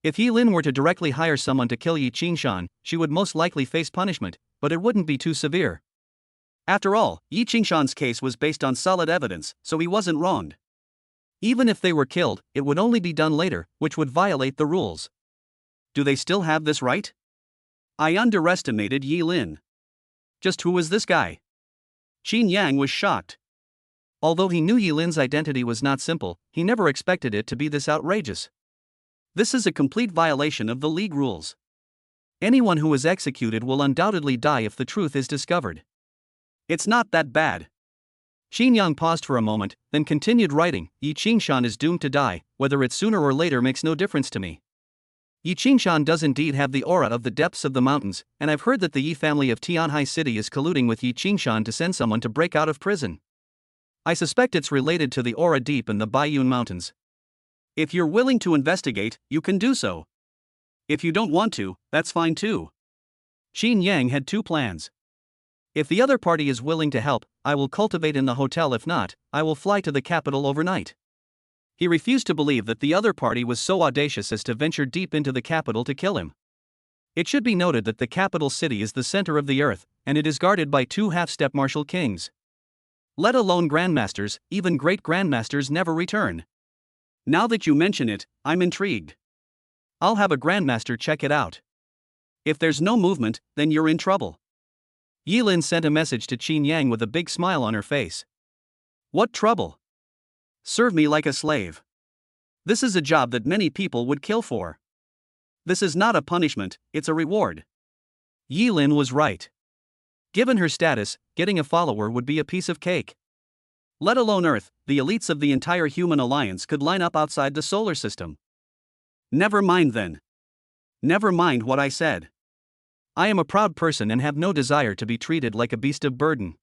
If Yi Lin were to directly hire someone to kill Yi Qingshan, she would most likely face punishment, but it wouldn't be too severe. After all, Yi Qingshan's case was based on solid evidence, so he wasn't wronged. Even if they were killed, it would only be done later, which would violate the rules. Do they still have this right? I underestimated Yi Lin. Just who was this guy? Qin Yang was shocked. Although he knew Yi Lin's identity was not simple, he never expected it to be this outrageous. This is a complete violation of the League rules. Anyone who is executed will undoubtedly die if the truth is discovered. It's not that bad. Qin Yang paused for a moment, then continued writing, Yi Qingshan is doomed to die, whether it's sooner or later makes no difference to me. Yi Qingshan does indeed have the aura of the depths of the mountains, and I've heard that the Yi family of Tianhai City is colluding with Yi Qingshan to send someone to break out of prison. I suspect it's related to the aura deep in the Baiyun Mountains. If you're willing to investigate, you can do so. If you don't want to, that's fine too. Qin Yang had two plans. If the other party is willing to help, I will cultivate in the hotel. If not, I will fly to the capital overnight. He refused to believe that the other party was so audacious as to venture deep into the capital to kill him. It should be noted that the capital city is the center of the earth, and it is guarded by two half-step martial kings. Let alone grandmasters, even great grandmasters never return. Now that you mention it, I'm intrigued. I'll have a grandmaster check it out. If there's no movement, then you're in trouble. Yilin sent a message to Qin Yang with a big smile on her face. What trouble? Serve me like a slave. This is a job that many people would kill for. This is not a punishment, it's a reward. Yilin was right. Given her status, getting a follower would be a piece of cake. Let alone Earth, the elites of the entire human alliance could line up outside the solar system. Never mind then. Never mind what I said. I am a proud person and have no desire to be treated like a beast of burden.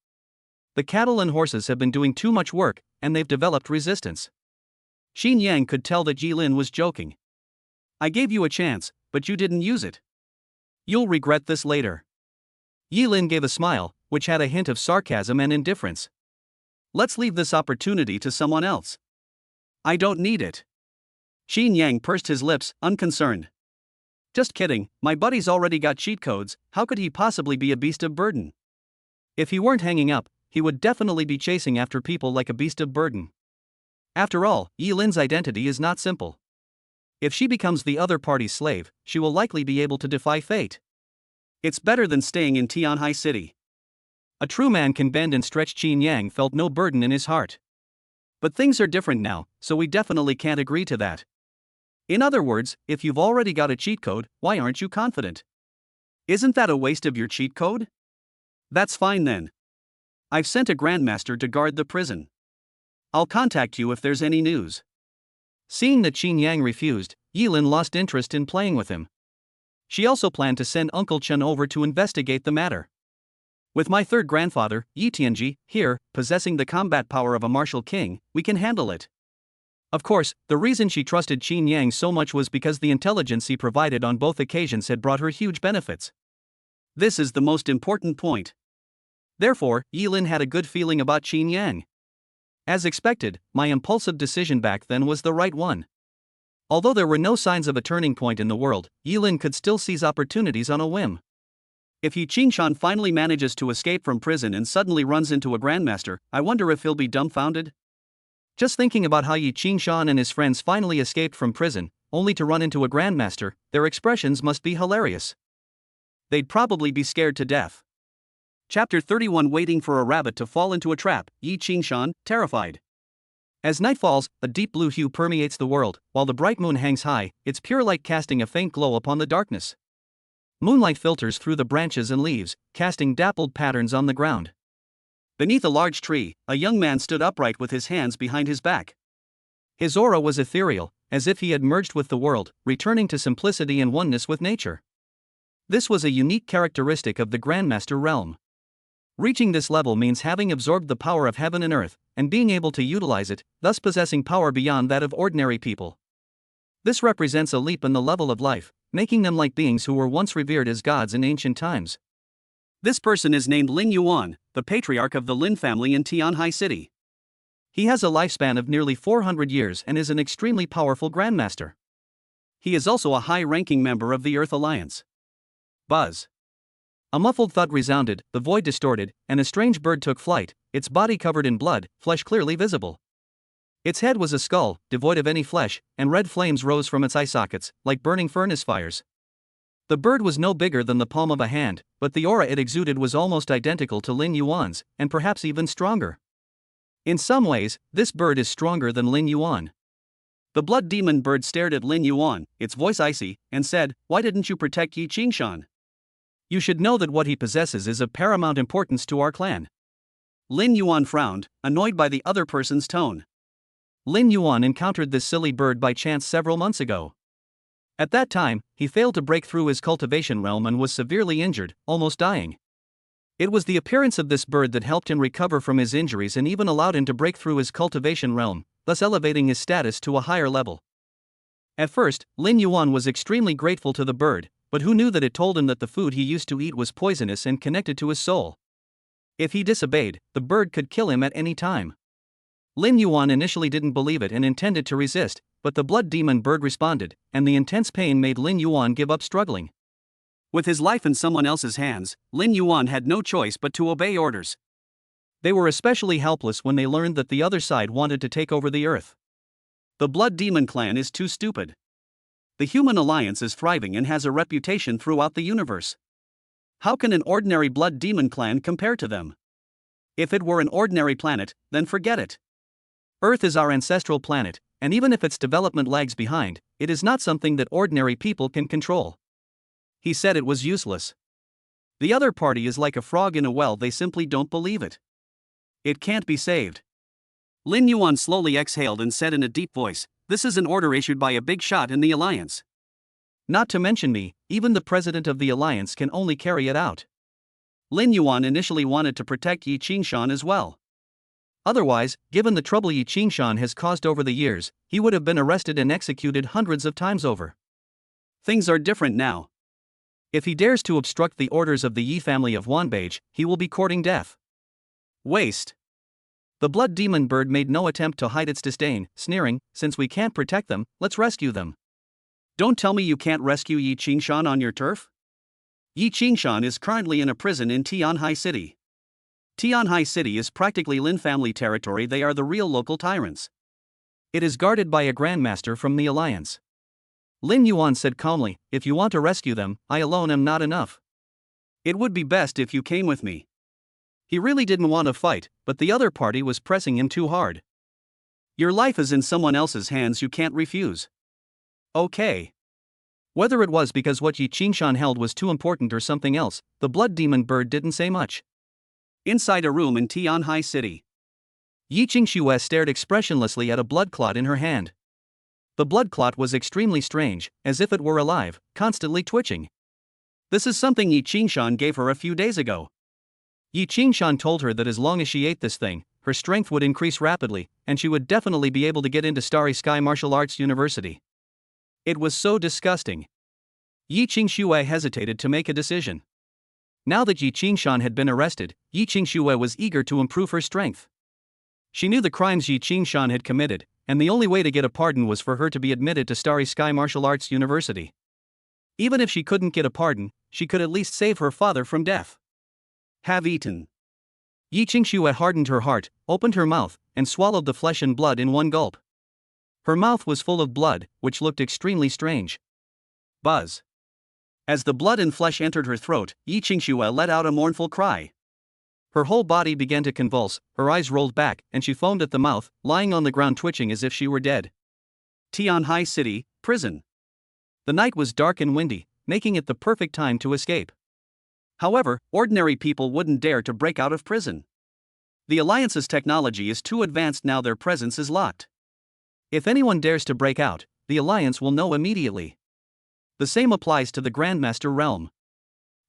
The cattle and horses have been doing too much work, and they've developed resistance. Qin Yang could tell that Yilin was joking. I gave you a chance, but you didn't use it. You'll regret this later. Yilin gave a smile, which had a hint of sarcasm and indifference. Let's leave this opportunity to someone else. I don't need it. Qin Yang pursed his lips, unconcerned. Just kidding, my buddy's already got cheat codes, how could he possibly be a beast of burden? If he weren't hanging up, he would definitely be chasing after people like a beast of burden. After all, Yilin's identity is not simple. If she becomes the other party's slave, she will likely be able to defy fate. It's better than staying in Tianhai City. A true man can bend and stretch. Qin Yang felt no burden in his heart. But things are different now, so we definitely can't agree to that. In other words, if you've already got a cheat code, why aren't you confident? Isn't that a waste of your cheat code? That's fine then. I've sent a grandmaster to guard the prison. I'll contact you if there's any news. Seeing that Qin Yang refused, Yilin lost interest in playing with him. She also planned to send Uncle Chen over to investigate the matter. With my third grandfather, Yi Tianji, here, possessing the combat power of a martial king, we can handle it. Of course, the reason she trusted Qin Yang so much was because the intelligence he provided on both occasions had brought her huge benefits. This is the most important point. Therefore, Yilin had a good feeling about Qin Yang. As expected, my impulsive decision back then was the right one. Although there were no signs of a turning point in the world, Yilin could still seize opportunities on a whim. If Yi Qingshan finally manages to escape from prison and suddenly runs into a grandmaster, I wonder if he'll be dumbfounded? Just thinking about how Yi Qingshan and his friends finally escaped from prison, only to run into a grandmaster, their expressions must be hilarious. They'd probably be scared to death. Chapter 31. Waiting for a rabbit to fall into a trap, Yi Qingshan, terrified. As night falls, a deep blue hue permeates the world, while the bright moon hangs high, its pure light casting a faint glow upon the darkness. Moonlight filters through the branches and leaves, casting dappled patterns on the ground. Beneath a large tree, a young man stood upright with his hands behind his back. His aura was ethereal, as if he had merged with the world, returning to simplicity and oneness with nature. This was a unique characteristic of the Grandmaster realm. Reaching this level means having absorbed the power of heaven and earth, and being able to utilize it, thus possessing power beyond that of ordinary people. This represents a leap in the level of life, making them like beings who were once revered as gods in ancient times. This person is named Lin Yuan, the patriarch of the Lin family in Tianhai City. He has a lifespan of nearly 400 years and is an extremely powerful grandmaster. He is also a high-ranking member of the Earth Alliance. Buzz. A muffled thud resounded, the void distorted, and a strange bird took flight, its body covered in blood, flesh clearly visible. Its head was a skull, devoid of any flesh, and red flames rose from its eye sockets, like burning furnace fires. The bird was no bigger than the palm of a hand, but the aura it exuded was almost identical to Lin Yuan's, and perhaps even stronger. In some ways, this bird is stronger than Lin Yuan. The blood demon bird stared at Lin Yuan, its voice icy, and said, "Why didn't you protect Yi Qingshan? You should know that what he possesses is of paramount importance to our clan." Lin Yuan frowned, annoyed by the other person's tone. Lin Yuan encountered this silly bird by chance several months ago. At that time, he failed to break through his cultivation realm and was severely injured, almost dying. It was the appearance of this bird that helped him recover from his injuries and even allowed him to break through his cultivation realm, thus elevating his status to a higher level. At first, Lin Yuan was extremely grateful to the bird, but who knew that it told him that the food he used to eat was poisonous and connected to his soul? If he disobeyed, the bird could kill him at any time. Lin Yuan initially didn't believe it and intended to resist, but the blood demon bird responded, and the intense pain made Lin Yuan give up struggling. With his life in someone else's hands, Lin Yuan had no choice but to obey orders. They were especially helpless when they learned that the other side wanted to take over the earth. The Blood Demon clan is too stupid. The human alliance is thriving and has a reputation throughout the universe. How can an ordinary Blood Demon clan compare to them? If it were an ordinary planet, then forget it. Earth is our ancestral planet, and even if its development lags behind, it is not something that ordinary people can control. He said it was useless. The other party is like a frog in a well, they simply don't believe it. It can't be saved. Lin Yuan slowly exhaled and said in a deep voice, "This is an order issued by a big shot in the Alliance. Not to mention me, even the president of the Alliance can only carry it out." Lin Yuan initially wanted to protect Yi Qingshan as well. Otherwise, given the trouble Yi Qingshan has caused over the years, he would have been arrested and executed hundreds of times over. Things are different now. If he dares to obstruct the orders of the Yi family of Wanbage, he will be courting death. Waste. The blood demon bird made no attempt to hide its disdain, sneering, "Since we can't protect them, let's rescue them." Don't tell me you can't rescue Yi Qingshan on your turf? Yi Qingshan is currently in a prison in Tianhai City. Tianhai City is practically Lin family territory, they are the real local tyrants. It is guarded by a grandmaster from the Alliance. Lin Yuan said calmly, "If you want to rescue them, I alone am not enough. It would be best if you came with me." He really didn't want to fight, but the other party was pressing him too hard. Your life is in someone else's hands, you can't refuse. Okay. Whether it was because what Yi Qingshan held was too important or something else, the blood demon bird didn't say much. Inside a room in Tianhai City, Yi Qingxue stared expressionlessly at a blood clot in her hand. The blood clot was extremely strange, as if it were alive, constantly twitching. This is something Yi Qingshan gave her a few days ago. Yi Qingshan told her that as long as she ate this thing, her strength would increase rapidly, and she would definitely be able to get into Starry Sky Martial Arts University. It was so disgusting. Yi Qingxue hesitated to make a decision. Now that Yi Qingshan had been arrested, Yi Qingxue was eager to improve her strength. She knew the crimes Yi Qingshan had committed, and the only way to get a pardon was for her to be admitted to Starry Sky Martial Arts University. Even if she couldn't get a pardon, she could at least save her father from death. Have eaten. Yi Qingxue hardened her heart, opened her mouth, and swallowed the flesh and blood in one gulp. Her mouth was full of blood, which looked extremely strange. Buzz. As the blood and flesh entered her throat, Yi Qingxue let out a mournful cry. Her whole body began to convulse, her eyes rolled back, and she foamed at the mouth, lying on the ground twitching as if she were dead. Tianhai City, prison. The night was dark and windy, making it the perfect time to escape. However, ordinary people wouldn't dare to break out of prison. The Alliance's technology is too advanced now, their presence is locked. If anyone dares to break out, the Alliance will know immediately. The same applies to the Grandmaster realm.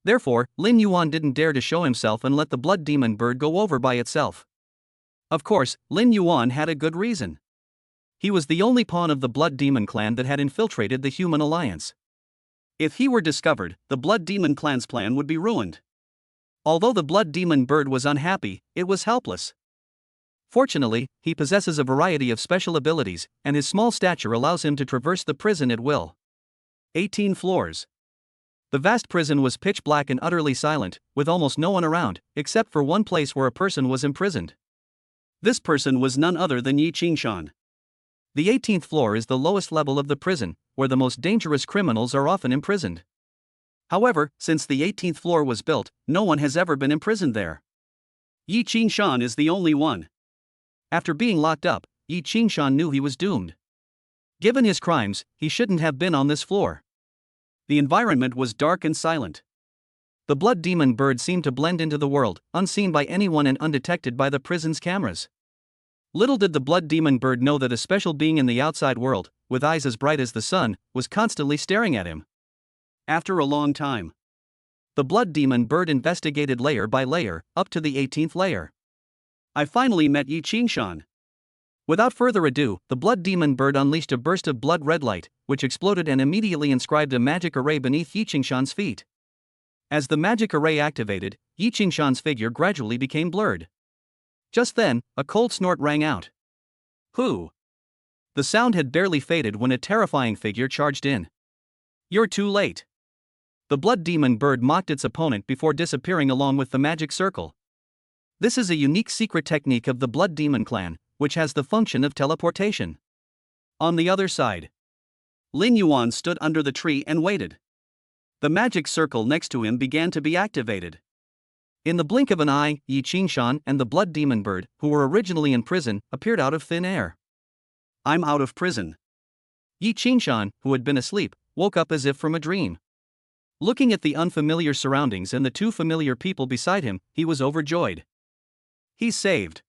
Therefore, Lin Yuan didn't dare to show himself and let the blood demon bird go over by itself. Of course, Lin Yuan had a good reason. He was the only pawn of the blood demon clan that had infiltrated the human alliance. If he were discovered, the blood demon clan's plan would be ruined. Although the blood demon bird was unhappy, it was helpless. Fortunately, he possesses a variety of special abilities, and his small stature allows him to traverse the prison at will. 18 floors. The vast prison was pitch black and utterly silent, with almost no one around, except for one place where a person was imprisoned. This person was none other than Yi Qingshan. The 18th floor is the lowest level of the prison, where the most dangerous criminals are often imprisoned. However, since the 18th floor was built, no one has ever been imprisoned there. Yi Qingshan is the only one. After being locked up, Yi Qingshan knew he was doomed. Given his crimes, he shouldn't have been on this floor. The environment was dark and silent. The blood demon bird seemed to blend into the world, unseen by anyone and undetected by the prison's cameras. Little did the blood demon bird know that a special being in the outside world, with eyes as bright as the sun, was constantly staring at him. After a long time, the blood demon bird investigated layer by layer, up to the 18th layer. I finally met Yi Qingshan. Without further ado, the blood demon bird unleashed a burst of blood red light, which exploded and immediately inscribed a magic array beneath Yi Qingshan's feet. As the magic array activated, Yi Qingshan's figure gradually became blurred. Just then, a cold snort rang out. Who? The sound had barely faded when a terrifying figure charged in. You're too late. The blood demon bird mocked its opponent before disappearing along with the magic circle. This is a unique secret technique of the blood demon clan, which has the function of teleportation. On the other side, Lin Yuan stood under the tree and waited. The magic circle next to him began to be activated. In the blink of an eye, Yi Qingshan and the blood demon bird, who were originally in prison, appeared out of thin air. I'm out of prison. Yi Qingshan, who had been asleep, woke up as if from a dream. Looking at the unfamiliar surroundings and the two familiar people beside him, he was overjoyed. He's saved.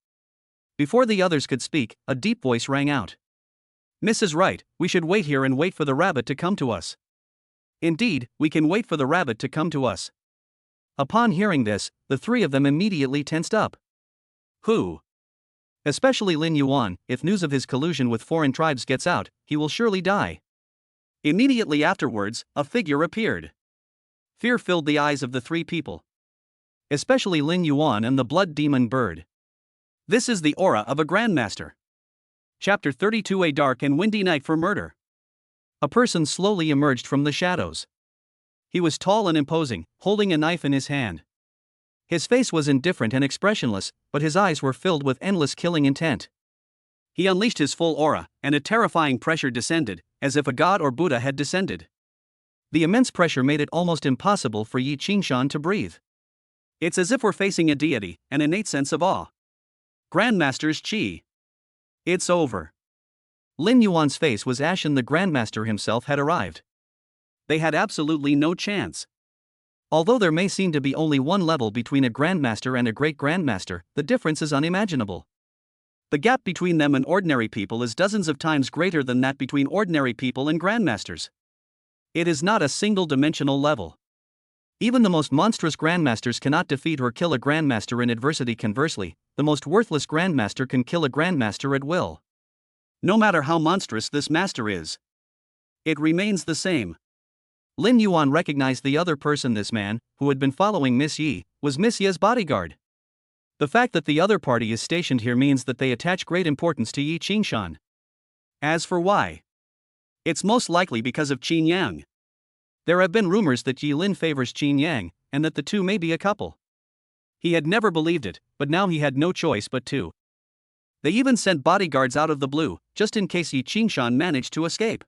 Before the others could speak, a deep voice rang out. Mrs. Wright, we should wait here and wait for the rabbit to come to us. Indeed, we can wait for the rabbit to come to us. Upon hearing this, the three of them immediately tensed up. Who? Especially Lin Yuan, if news of his collusion with foreign tribes gets out, he will surely die. Immediately afterwards, a figure appeared. Fear filled the eyes of the three people. Especially Lin Yuan and the blood demon bird. This is the aura of a grandmaster. Chapter 32: A dark and windy night for murder. A person slowly emerged from the shadows. He was tall and imposing, holding a knife in his hand. His face was indifferent and expressionless, but his eyes were filled with endless killing intent. He unleashed his full aura, and a terrifying pressure descended, as if a god or Buddha had descended. The immense pressure made it almost impossible for Yi Qingshan to breathe. It's as if we're facing a deity, an innate sense of awe. Grandmaster's Qi. It's over. Lin Yuan's face was ashen. The Grandmaster himself had arrived. They had absolutely no chance. Although there may seem to be only one level between a Grandmaster and a Great Grandmaster, the difference is unimaginable. The gap between them and ordinary people is dozens of times greater than that between ordinary people and Grandmasters. It is not a single-dimensional level. Even the most monstrous Grandmasters cannot defeat or kill a Grandmaster in adversity. Conversely, the most worthless Grandmaster can kill a Grandmaster at will. No matter how monstrous this master is, it remains the same. Lin Yuan recognized the other person. This man, who had been following Miss Yi, was Miss Ye's bodyguard. The fact that the other party is stationed here means that they attach great importance to Yi Qingshan. As for why, it's most likely because of Qin Yang. There have been rumors that Yi Lin favors Qin Yang, and that the two may be a couple. He had never believed it, but now he had no choice but to. They even sent bodyguards out of the blue, just in case Yi Qingshan managed to escape.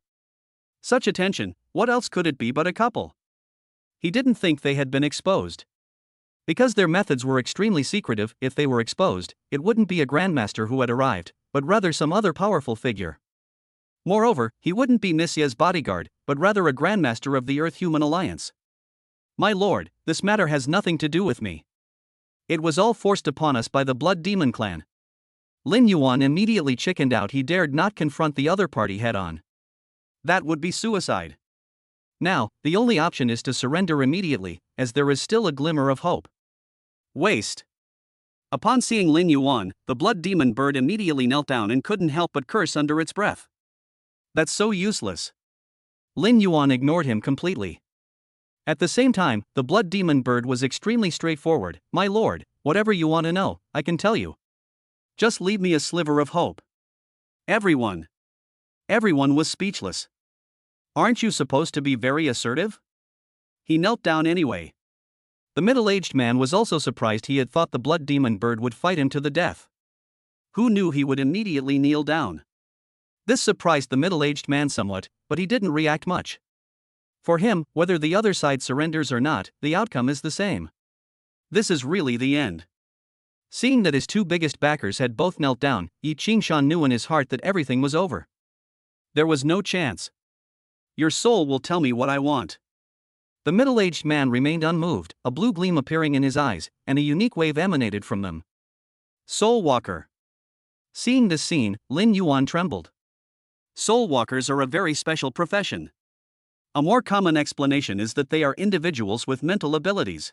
Such attention, what else could it be but a couple? He didn't think they had been exposed. Because their methods were extremely secretive, if they were exposed, it wouldn't be a Grandmaster who had arrived, but rather some other powerful figure. Moreover, he wouldn't be Miss Ye's bodyguard, but rather a Grandmaster of the Earth-Human Alliance. My lord, this matter has nothing to do with me. It was all forced upon us by the Blood Demon clan. Lin Yuan immediately chickened out. He dared not confront the other party head-on. That would be suicide. Now, the only option is to surrender immediately, as there is still a glimmer of hope. Waste. Upon seeing Lin Yuan, the blood demon bird immediately knelt down and couldn't help but curse under its breath. That's so useless. Lin Yuan ignored him completely. At the same time, the blood demon bird was extremely straightforward. My lord, whatever you want to know, I can tell you. Just leave me a sliver of hope. Everyone was speechless. Aren't you supposed to be very assertive? He knelt down anyway. The middle-aged man was also surprised. He had thought the blood demon bird would fight him to the death. Who knew he would immediately kneel down? This surprised the middle-aged man somewhat, but he didn't react much. For him, whether the other side surrenders or not, the outcome is the same. This is really the end. Seeing that his two biggest backers had both knelt down, Yi Qingshan knew in his heart that everything was over. There was no chance. Your soul will tell me what I want. The middle-aged man remained unmoved, a blue gleam appearing in his eyes, and a unique wave emanated from them. Soul Walker. Seeing this scene, Lin Yuan trembled. Soul walkers are a very special profession. A more common explanation is that they are individuals with mental abilities,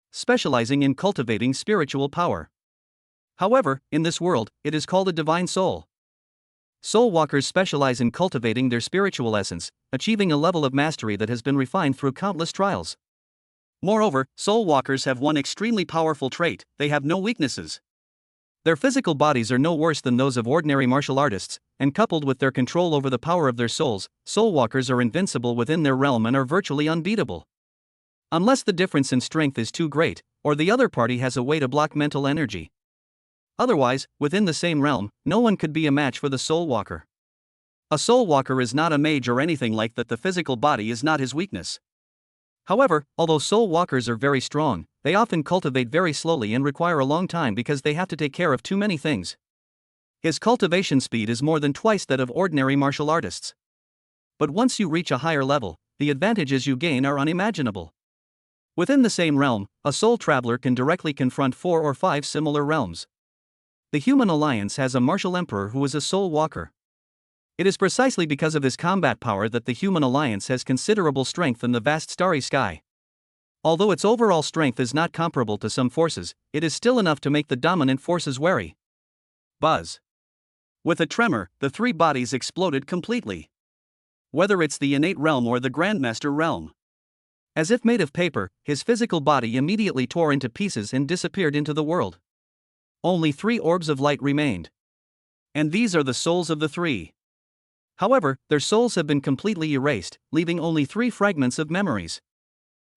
specializing in cultivating spiritual power. However, in this world, it is called a divine soul. Soul walkers specialize in cultivating their spiritual essence, achieving a level of mastery that has been refined through countless trials. Moreover, soul walkers have one extremely powerful trait: they have no weaknesses. Their physical bodies are no worse than those of ordinary martial artists, and coupled with their control over the power of their souls, soul walkers are invincible within their realm and are virtually unbeatable. Unless the difference in strength is too great, or the other party has a way to block mental energy. Otherwise, within the same realm, no one could be a match for the soul walker. A soul walker is not a mage or anything like that. The physical body is not his weakness. However, although soul walkers are very strong, they often cultivate very slowly and require a long time because they have to take care of too many things. His cultivation speed is more than twice that of ordinary martial artists. But once you reach a higher level, the advantages you gain are unimaginable. Within the same realm, a soul traveler can directly confront 4 or 5 similar realms. The human alliance has a martial emperor who is a soul walker. It is precisely because of his combat power that the human alliance has considerable strength in the vast starry sky. Although its overall strength is not comparable to some forces, it is still enough to make the dominant forces wary. Buzz. With a tremor, the 3 bodies exploded completely. Whether it's the innate realm or the Grandmaster realm. As if made of paper, his physical body immediately tore into pieces and disappeared into the world. Only 3 orbs of light remained. And these are the souls of the 3. However, their souls have been completely erased, leaving only 3 fragments of memories.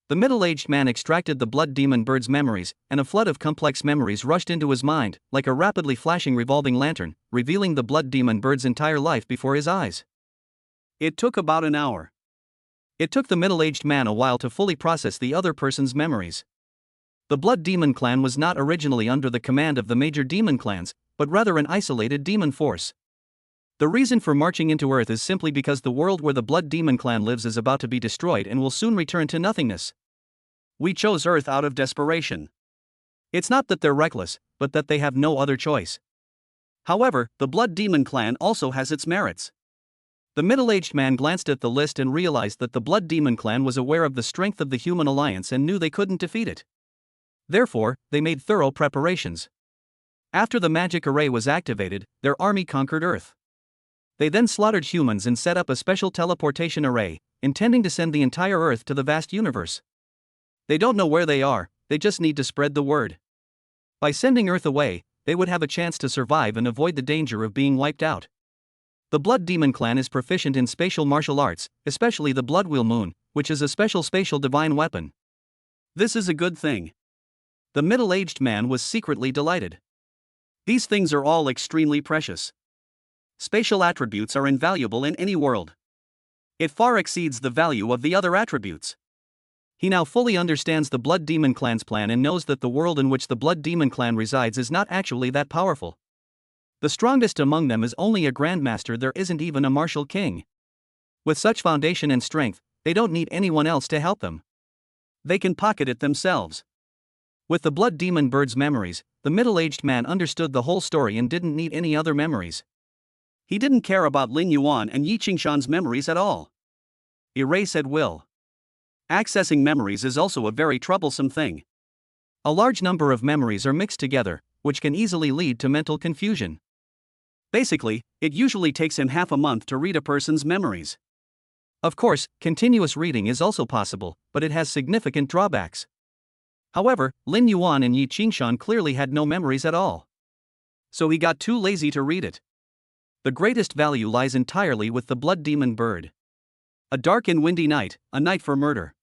The middle-aged man extracted the blood demon bird's memories, and a flood of complex memories rushed into his mind, like a rapidly flashing revolving lantern, revealing the blood demon bird's entire life before his eyes. It took about an hour. It took the middle-aged man a while to fully process the other person's memories. The Blood Demon clan was not originally under the command of the major demon clans, but rather an isolated demon force. The reason for marching into Earth is simply because the world where the Blood Demon clan lives is about to be destroyed and will soon return to nothingness. We chose Earth out of desperation. It's not that they're reckless, but that they have no other choice. However, the Blood Demon clan also has its merits. The middle-aged man glanced at the list and realized that the Blood Demon clan was aware of the strength of the human alliance and knew they couldn't defeat it. Therefore, they made thorough preparations. After the magic array was activated, their army conquered Earth. They then slaughtered humans and set up a special teleportation array, intending to send the entire Earth to the vast universe. They don't know where they are, they just need to spread the word. By sending Earth away, they would have a chance to survive and avoid the danger of being wiped out. The Blood Demon clan is proficient in spatial martial arts, especially the Bloodwheel Moon, which is a special spatial divine weapon. This is a good thing. The middle-aged man was secretly delighted. These things are all extremely precious. Spatial attributes are invaluable in any world. It far exceeds the value of the other attributes. He now fully understands the Blood Demon clan's plan and knows that the world in which the Blood Demon clan resides is not actually that powerful. The strongest among them is only a Grandmaster. There isn't even a martial king. With such foundation and strength, they don't need anyone else to help them. They can pocket it themselves. With the Blood Demon bird's memories, the middle-aged man understood the whole story and didn't need any other memories. He didn't care about Lin Yuan and Yi Qingshan's memories at all. Erase at will. Accessing memories is also a very troublesome thing. A large number of memories are mixed together, which can easily lead to mental confusion. Basically, it usually takes him half a month to read a person's memories. Of course, continuous reading is also possible, but it has significant drawbacks. However, Lin Yuan and Yi Qingshan clearly had no memories at all. So he got too lazy to read it. The greatest value lies entirely with the Blood Demon bird. A dark and windy night, a night for murder.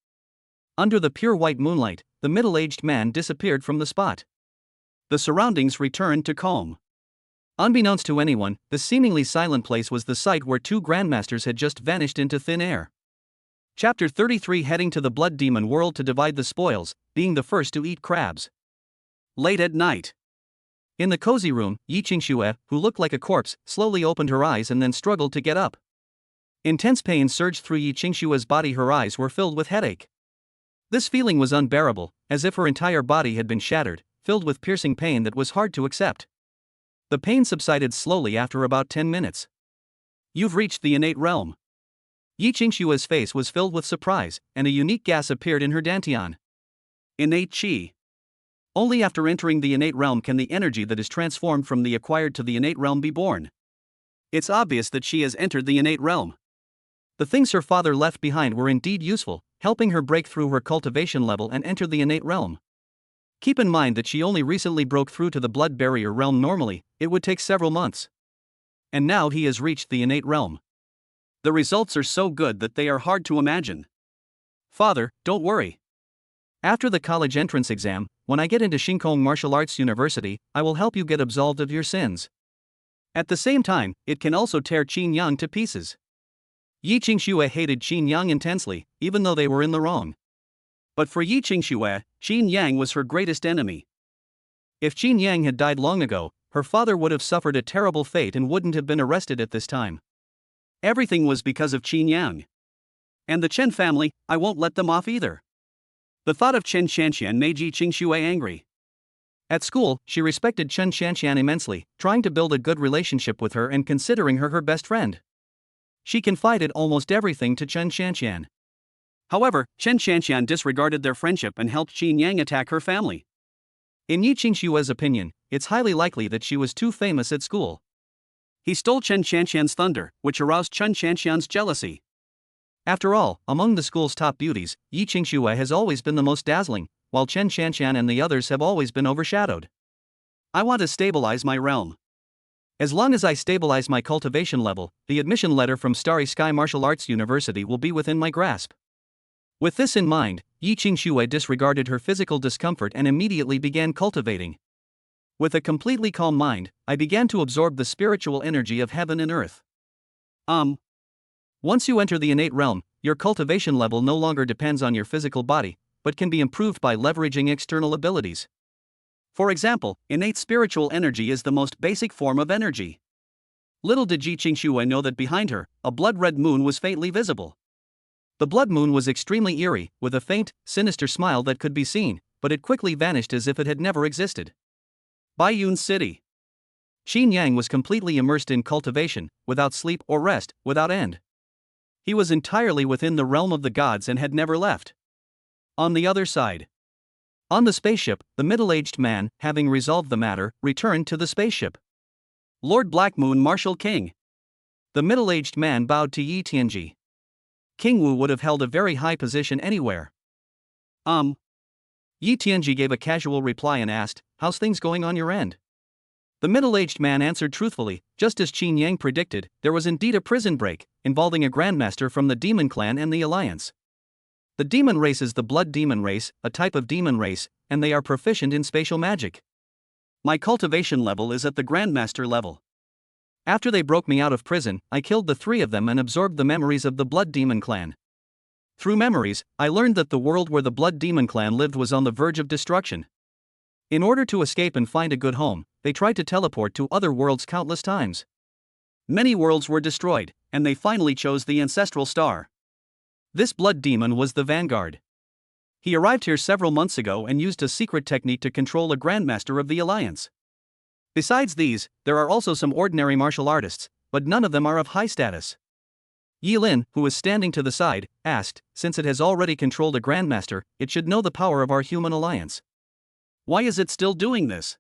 Under the pure white moonlight, the middle-aged man disappeared from the spot. The surroundings returned to calm. Unbeknownst to anyone, the seemingly silent place was the site where 2 Grandmasters had just vanished into thin air. Chapter 33: Heading to the Blood Demon world to divide the spoils, being the first to eat crabs. Late at night. In the cozy room, Yi Qingxue, who looked like a corpse, slowly opened her eyes and then struggled to get up. Intense pain surged through Yi Qingshue's body. Her eyes were filled with headache. This feeling was unbearable, as if her entire body had been shattered, filled with piercing pain that was hard to accept. The pain subsided slowly after about 10 minutes. You've reached the innate realm. Yi Qingshua's face was filled with surprise, and a unique gas appeared in her dantian. Innate Qi. Only after entering the innate realm can the energy that is transformed from the acquired to the innate realm be born. It's obvious that she has entered the innate realm. The things her father left behind were indeed useful, helping her break through her cultivation level and enter the innate realm. Keep in mind that she only recently broke through to the blood barrier realm. Normally, it would take several months. And now he has reached the innate realm. The results are so good that they are hard to imagine. Father, don't worry. After the college entrance exam, when I get into Shinkong Martial Arts University, I will help you get absolved of your sins. At the same time, it can also tear Qin Yang to pieces. Yi Qingxue hated Qin Yang intensely, even though they were in the wrong. But for Yi Qingxue, Qin Yang was her greatest enemy. If Qin Yang had died long ago, her father would have suffered a terrible fate and wouldn't have been arrested at this time. Everything was because of Qin Yang. And the Chen family, I won't let them off either. The thought of Chen Shanxian made Yi Qingxue angry. At school, she respected Chen Shanxian immensely, trying to build a good relationship with her and considering her best friend. She confided almost everything to Chen Shanxian. However, Chen Shanxian disregarded their friendship and helped Qin Yang attack her family. In Yi Qingshue's opinion, it's highly likely that she was too famous at school. He stole Chen Shanxian's thunder, which aroused Chen Shanxian's jealousy. After all, among the school's top beauties, Yi Qingxue has always been the most dazzling, while Chen Shanxian and the others have always been overshadowed. I want to stabilize my realm. As long as I stabilize my cultivation level, the admission letter from Starry Sky Martial Arts University will be within my grasp. With this in mind, Yi Qingxue disregarded her physical discomfort and immediately began cultivating. With a completely calm mind, I began to absorb the spiritual energy of heaven and earth. Once you enter the innate realm, your cultivation level no longer depends on your physical body, but can be improved by leveraging external abilities. For example, innate spiritual energy is the most basic form of energy. Little did Yi Qingxue know that behind her, a blood-red moon was faintly visible. The blood moon was extremely eerie, with a faint, sinister smile that could be seen, but it quickly vanished as if it had never existed. Baiyun City. Qin Yang was completely immersed in cultivation, without sleep or rest, without end. He was entirely within the realm of the gods and had never left. On the other side. On the spaceship, the middle-aged man, having resolved the matter, returned to the spaceship. Lord Blackmoon Martial King. The middle-aged man bowed to Yi Tianji. King Wu would have held a very high position anywhere. Yi Tianji gave a casual reply and asked, "How's things going on your end?" The middle-aged man answered truthfully, just as Qin Yang predicted, there was indeed a prison break, involving a grandmaster from the demon clan and the alliance. The demon race is the blood demon race, a type of demon race, and they are proficient in spatial magic. My cultivation level is at the grandmaster level. After they broke me out of prison, I killed the three of them and absorbed the memories of the blood demon clan. Through memories, I learned that the world where the blood demon clan lived was on the verge of destruction. In order to escape and find a good home, they tried to teleport to other worlds countless times. Many worlds were destroyed, and they finally chose the ancestral star. This blood demon was the Vanguard. He arrived here several months ago and used a secret technique to control a grandmaster of the alliance. Besides these, there are also some ordinary martial artists, but none of them are of high status. Yi Lin, who was standing to the side, asked, since it has already controlled a grandmaster, it should know the power of our human alliance. Why is it still doing this?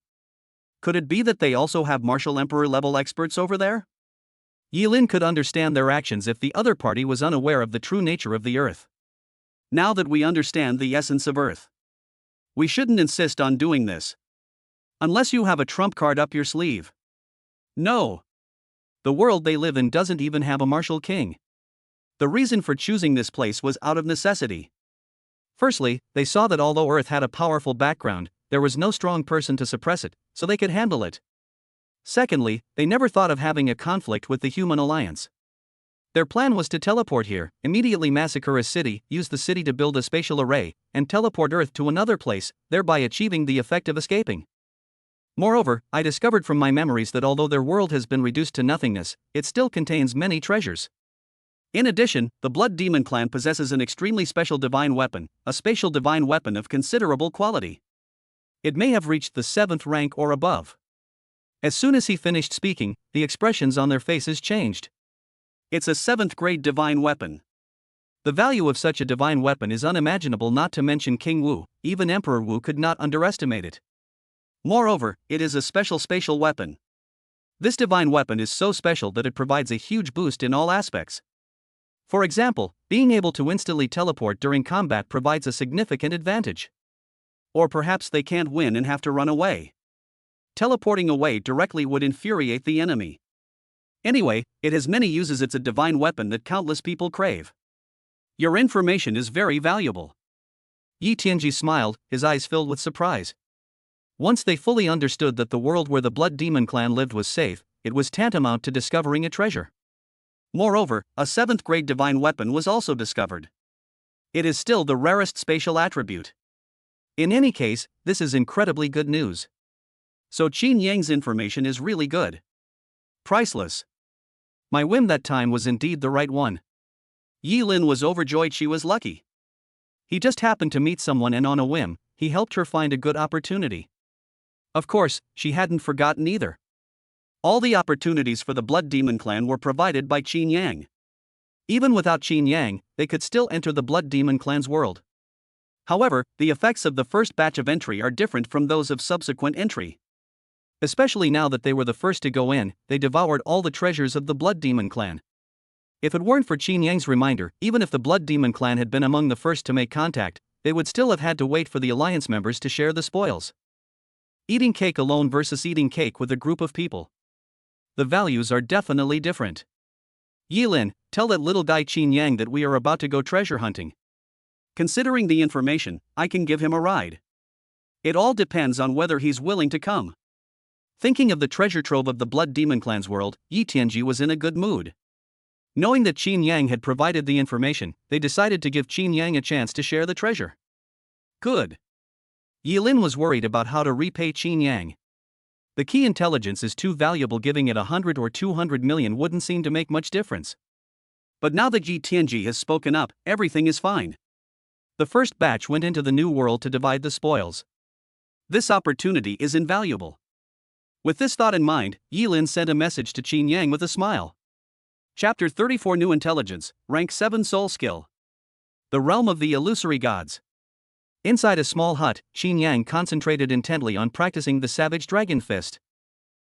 Could it be that they also have martial emperor level experts over there? Yi Lin could understand their actions if the other party was unaware of the true nature of the earth. Now that we understand the essence of earth, we shouldn't insist on doing this. Unless you have a trump card up your sleeve. No. The world they live in doesn't even have a martial king. The reason for choosing this place was out of necessity. Firstly, they saw that although Earth had a powerful background, there was no strong person to suppress it, so they could handle it. Secondly, they never thought of having a conflict with the human alliance. Their plan was to teleport here, immediately massacre a city, use the city to build a spatial array, and teleport Earth to another place, thereby achieving the effect of escaping. Moreover, I discovered from my memories that although their world has been reduced to nothingness, it still contains many treasures. In addition, the Blood Demon clan possesses an extremely special divine weapon, a spatial divine weapon of considerable quality. It may have reached the 7th rank or above. As soon as he finished speaking, the expressions on their faces changed. It's a 7th grade divine weapon. The value of such a divine weapon is unimaginable, not to mention King Wu, even Emperor Wu could not underestimate it. Moreover, it is a special spatial weapon. This divine weapon is so special that it provides a huge boost in all aspects. For example, being able to instantly teleport during combat provides a significant advantage. Or perhaps they can't win and have to run away. Teleporting away directly would infuriate the enemy. Anyway, it has many uses. It's a divine weapon that countless people crave. Your information is very valuable. Yi Tianji smiled, his eyes filled with surprise. Once they fully understood that the world where the Blood Demon clan lived was safe, it was tantamount to discovering a treasure. Moreover, a 7th grade divine weapon was also discovered. It is still the rarest spatial attribute. In any case, this is incredibly good news. So Qin Yang's information is really good. Priceless. My whim that time was indeed the right one. Yi Lin was overjoyed. She was lucky. He just happened to meet someone and on a whim, he helped her find a good opportunity. Of course, she hadn't forgotten either. All the opportunities for the Blood Demon clan were provided by Qin Yang. Even without Qin Yang, they could still enter the Blood Demon clan's world. However, the effects of the first batch of entry are different from those of subsequent entry. Especially now that they were the first to go in, they devoured all the treasures of the Blood Demon clan. If it weren't for Qin Yang's reminder, even if the Blood Demon clan had been among the first to make contact, they would still have had to wait for the alliance members to share the spoils. Eating cake alone versus eating cake with a group of people. The values are definitely different. Yi Lin, tell that little guy Qin Yang that we are about to go treasure hunting. Considering the information, I can give him a ride. It all depends on whether he's willing to come. Thinking of the treasure trove of the Blood Demon clan's world, Yi Tianji was in a good mood. Knowing that Qin Yang had provided the information, they decided to give Qin Yang a chance to share the treasure. Good. Yi Lin was worried about how to repay Qin Yang. The key intelligence is too valuable, giving it 100 or 200 million wouldn't seem to make much difference. But now that Yi Tianji has spoken up, everything is fine. The first batch went into the new world to divide the spoils. This opportunity is invaluable. With this thought in mind, Yi Lin sent a message to Qin Yang with a smile. Chapter 34 New Intelligence, Rank 7 Soul Skill. The Realm of the Illusory Gods. Inside a small hut, Qin Yang concentrated intently on practicing the Savage Dragon Fist.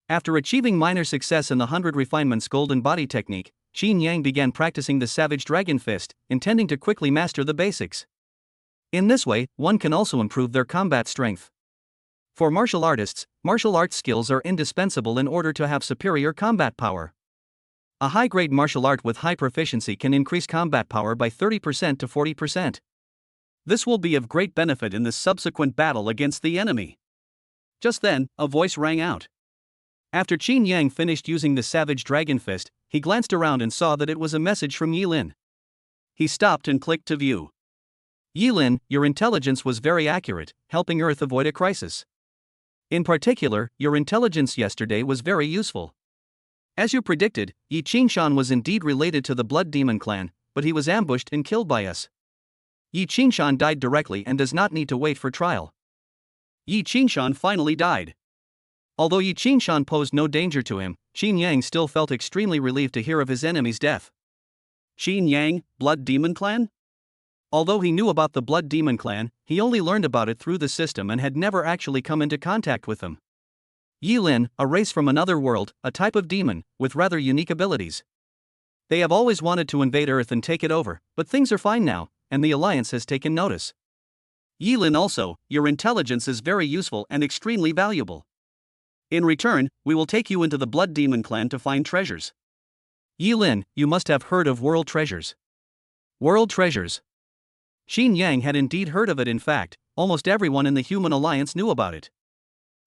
After achieving minor success in the 100 Refinements Golden Body technique, Qin Yang began practicing the Savage Dragon Fist, intending to quickly master the basics. In this way, one can also improve their combat strength. For martial artists, martial arts skills are indispensable in order to have superior combat power. A high-grade martial art with high proficiency can increase combat power by 30% to 40%. This will be of great benefit in the subsequent battle against the enemy. Just then, a voice rang out. After Qin Yang finished using the Savage Dragon Fist, he glanced around and saw that it was a message from Yi Lin. He stopped and clicked to view. Yi Lin, your intelligence was very accurate, helping Earth avoid a crisis. In particular, your intelligence yesterday was very useful. As you predicted, Yi Qingshan was indeed related to the Blood Demon clan, but he was ambushed and killed by us. Yi Qingshan died directly and does not need to wait for trial. Yi Qingshan finally died. Although Yi Qingshan posed no danger to him, Qin Yang still felt extremely relieved to hear of his enemy's death. Qin Yang, Blood Demon clan? Although he knew about the Blood Demon clan, he only learned about it through the system and had never actually come into contact with them. Yi Lin, a race from another world, a type of demon, with rather unique abilities. They have always wanted to invade Earth and take it over, but things are fine now, and the Alliance has taken notice. Yi Lin also, your intelligence is very useful and extremely valuable. In return, we will take you into the Blood Demon clan to find treasures. Yi Lin, you must have heard of world treasures. World treasures. Qin Yang had indeed heard of it. In fact, almost everyone in the Human Alliance knew about it.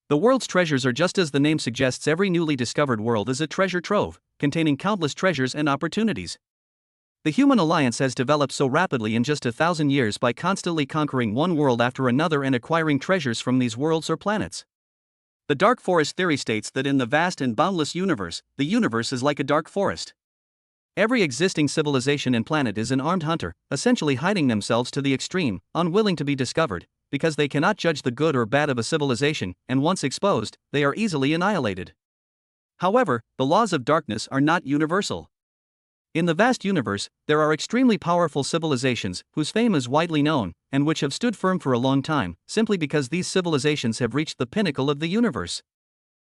The world's treasures are, just as the name suggests, every newly discovered world is a treasure trove, containing countless treasures and opportunities. The Human Alliance has developed so rapidly in just 1,000 years by constantly conquering one world after another and acquiring treasures from these worlds or planets. The Dark Forest theory states that in the vast and boundless universe, the universe is like a dark forest. Every existing civilization and planet is an armed hunter, essentially hiding themselves to the extreme, unwilling to be discovered, because they cannot judge the good or bad of a civilization, and once exposed, they are easily annihilated. However, the laws of darkness are not universal. In the vast universe, there are extremely powerful civilizations whose fame is widely known, and which have stood firm for a long time, simply because these civilizations have reached the pinnacle of the universe,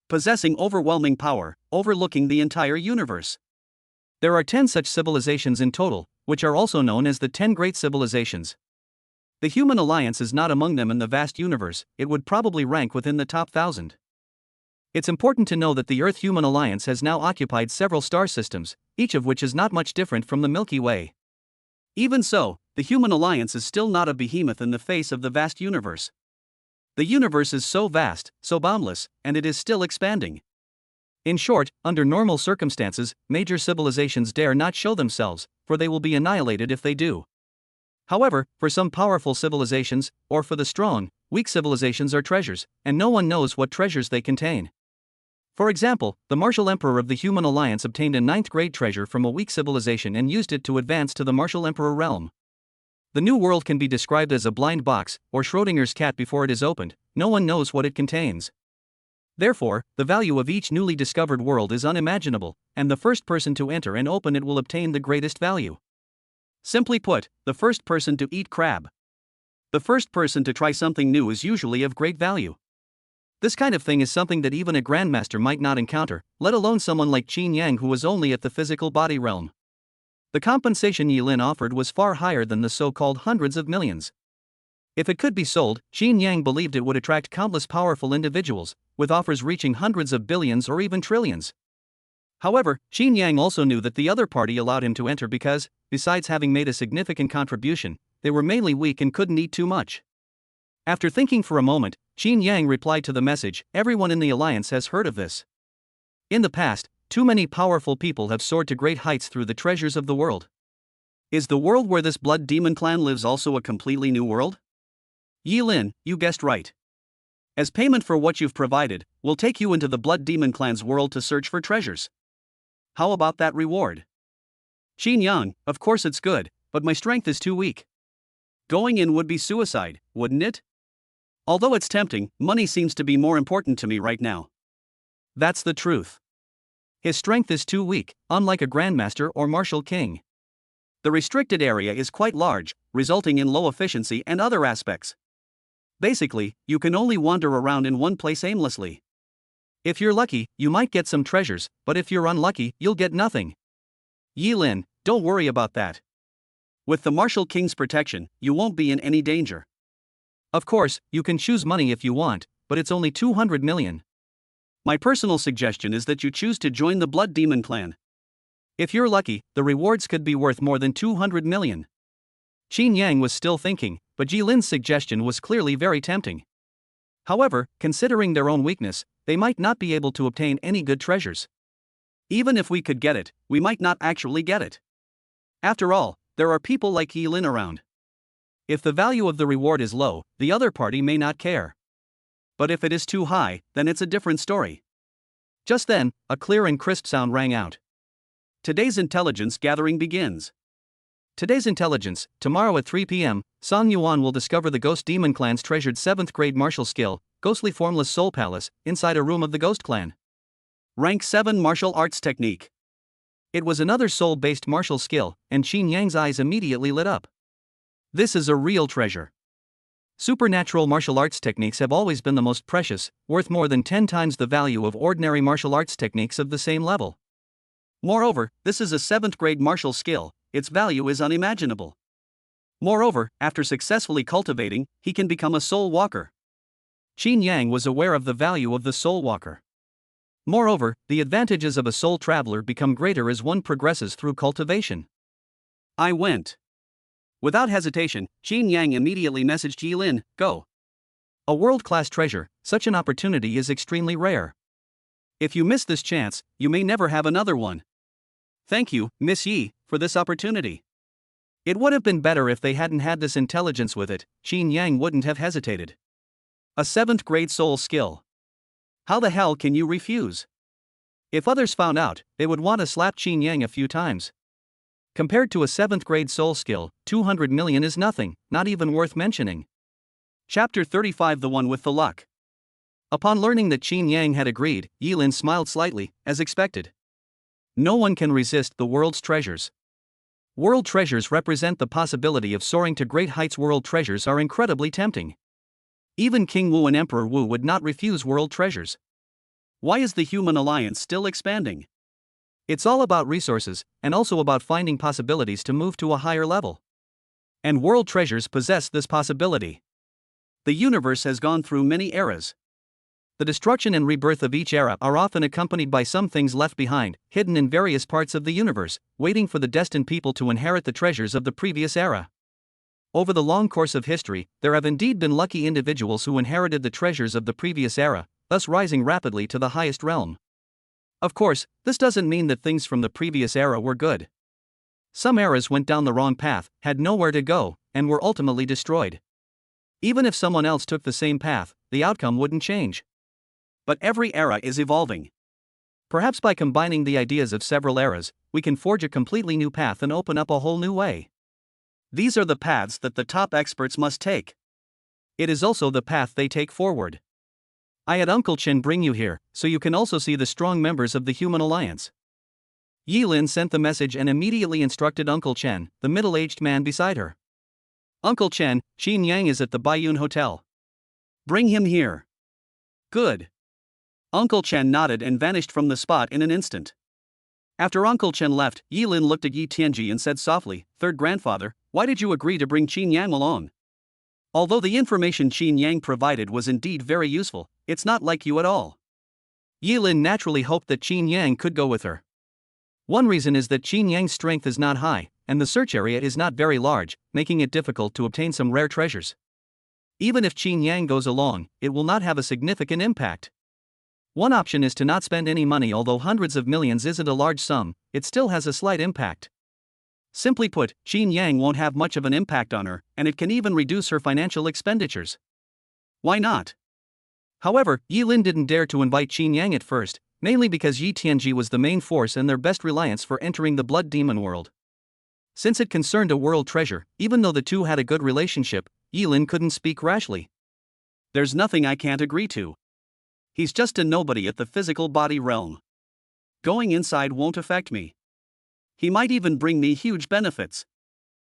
possessing overwhelming power, overlooking the entire universe. There are 10 such civilizations in total, which are also known as the 10 Great Civilizations. The Human Alliance is not among them in the vast universe, it would probably rank within the top 1,000. It's important to know that the Earth-Human Alliance has now occupied several star systems, each of which is not much different from the Milky Way. Even so, the Human Alliance is still not a behemoth in the face of the vast universe. The universe is so vast, so boundless, and it is still expanding. In short, under normal circumstances, major civilizations dare not show themselves, for they will be annihilated if they do. However, for some powerful civilizations, or for the strong, weak civilizations are treasures, and no one knows what treasures they contain. For example, the Martial Emperor of the Human Alliance obtained a 9th grade treasure from a weak civilization and used it to advance to the Martial Emperor realm. The new world can be described as a blind box, or Schrodinger's cat before it is opened, no one knows what it contains. Therefore, the value of each newly discovered world is unimaginable, and the first person to enter and open it will obtain the greatest value. Simply put, the first person to eat crab. The first person to try something new is usually of great value. This kind of thing is something that even a grandmaster might not encounter, let alone someone like Qin Yang who was only at the physical body realm. The compensation Yilin offered was far higher than the so-called hundreds of millions. If it could be sold, Qin Yang believed it would attract countless powerful individuals, with offers reaching hundreds of billions or even trillions. However, Qin Yang also knew that the other party allowed him to enter because, besides having made a significant contribution, they were mainly weak and couldn't eat too much. After thinking for a moment, Qin Yang replied to the message, "Everyone in the alliance has heard of this. In the past, too many powerful people have soared to great heights through the treasures of the world. Is the world where this blood demon clan lives also a completely new world?" Yilin, you guessed right. As payment for what you've provided, we'll take you into the blood demon clan's world to search for treasures. How about that reward? Qin Yang, of course it's good, but my strength is too weak. Going in would be suicide, wouldn't it? Although it's tempting, money seems to be more important to me right now. That's the truth. His strength is too weak, unlike a grandmaster or martial king. The restricted area is quite large, resulting in low efficiency and other aspects. Basically, you can only wander around in one place aimlessly. If you're lucky, you might get some treasures, but if you're unlucky, you'll get nothing. Yilin, don't worry about that. With the martial king's protection, you won't be in any danger. Of course, you can choose money if you want, but it's only 200 million. My personal suggestion is that you choose to join the Blood Demon clan. If you're lucky, the rewards could be worth more than 200 million. Qin Yang was still thinking, but Jilin's suggestion was clearly very tempting. However, considering their own weakness, they might not be able to obtain any good treasures. Even if we could get it, we might not actually get it. After all, there are people like Yilin around. If the value of the reward is low, the other party may not care. But if it is too high, then it's a different story. Just then, a clear and crisp sound rang out. Today's intelligence gathering begins. Today's intelligence, tomorrow at 3 p.m., Song Yuan will discover the Ghost Demon Clan's treasured 7th grade martial skill, Ghostly Formless Soul Palace, inside a room of the Ghost Clan. Rank 7 Martial Arts Technique. It was another soul-based martial skill, and Qin Yang's eyes immediately lit up. This is a real treasure. Supernatural martial arts techniques have always been the most precious, worth more than 10 times the value of ordinary martial arts techniques of the same level. Moreover, this is a 7th grade martial skill, its value is unimaginable. Moreover, after successfully cultivating, he can become a soul walker. Qin Yang was aware of the value of the soul walker. Moreover, the advantages of a soul traveler become greater as one progresses through cultivation. I went. Without hesitation, Qin Yang immediately messaged Yilin, "Go." A world-class treasure, such an opportunity is extremely rare. If you miss this chance, you may never have another one. Thank you, Miss Yi, for this opportunity. It would have been better if they hadn't had this intelligence with it, Qin Yang wouldn't have hesitated. A 7th grade soul skill. How the hell can you refuse? If others found out, they would want to slap Qin Yang a few times. Compared to a 7th grade soul skill, 200 million is nothing, not even worth mentioning. Chapter 35 The One with the Luck. Upon learning that Qin Yang had agreed, Yilin smiled slightly, as expected. No one can resist the world's treasures. World treasures represent the possibility of soaring to great heights. World treasures are incredibly tempting. Even King Wu and Emperor Wu would not refuse world treasures. Why is the human alliance still expanding? It's all about resources, and also about finding possibilities to move to a higher level. And world treasures possess this possibility. The universe has gone through many eras. The destruction and rebirth of each era are often accompanied by some things left behind, hidden in various parts of the universe, waiting for the destined people to inherit the treasures of the previous era. Over the long course of history, there have indeed been lucky individuals who inherited the treasures of the previous era, thus rising rapidly to the highest realm. Of course, this doesn't mean that things from the previous era were good. Some eras went down the wrong path, had nowhere to go, and were ultimately destroyed. Even if someone else took the same path, the outcome wouldn't change. But every era is evolving. Perhaps by combining the ideas of several eras, we can forge a completely new path and open up a whole new way. These are the paths that the top experts must take. It is also the path they take forward. I had Uncle Chen bring you here, so you can also see the strong members of the human alliance. Yilin sent the message and immediately instructed Uncle Chen, the middle-aged man beside her. Uncle Chen, Qin Yang is at the Baiyun Hotel. Bring him here. Good. Uncle Chen nodded and vanished from the spot in an instant. After Uncle Chen left, Yilin looked at Yi Tianji and said softly, "Third grandfather, why did you agree to bring Qin Yang along?" Although the information Qin Yang provided was indeed very useful, it's not like you at all. Yilin naturally hoped that Qin Yang could go with her. One reason is that Qin Yang's strength is not high, and the search area is not very large, making it difficult to obtain some rare treasures. Even if Qin Yang goes along, it will not have a significant impact. One option is to not spend any money. Although hundreds of millions isn't a large sum, it still has a slight impact. Simply put, Qin Yang won't have much of an impact on her, and it can even reduce her financial expenditures. Why not? However, Yilin didn't dare to invite Qin Yang at first, mainly because Yi Tianji was the main force and their best reliance for entering the blood demon world. Since it concerned a world treasure, even though the two had a good relationship, Yilin couldn't speak rashly. There's nothing I can't agree to. He's just a nobody at the physical body realm. Going inside won't affect me. He might even bring me huge benefits.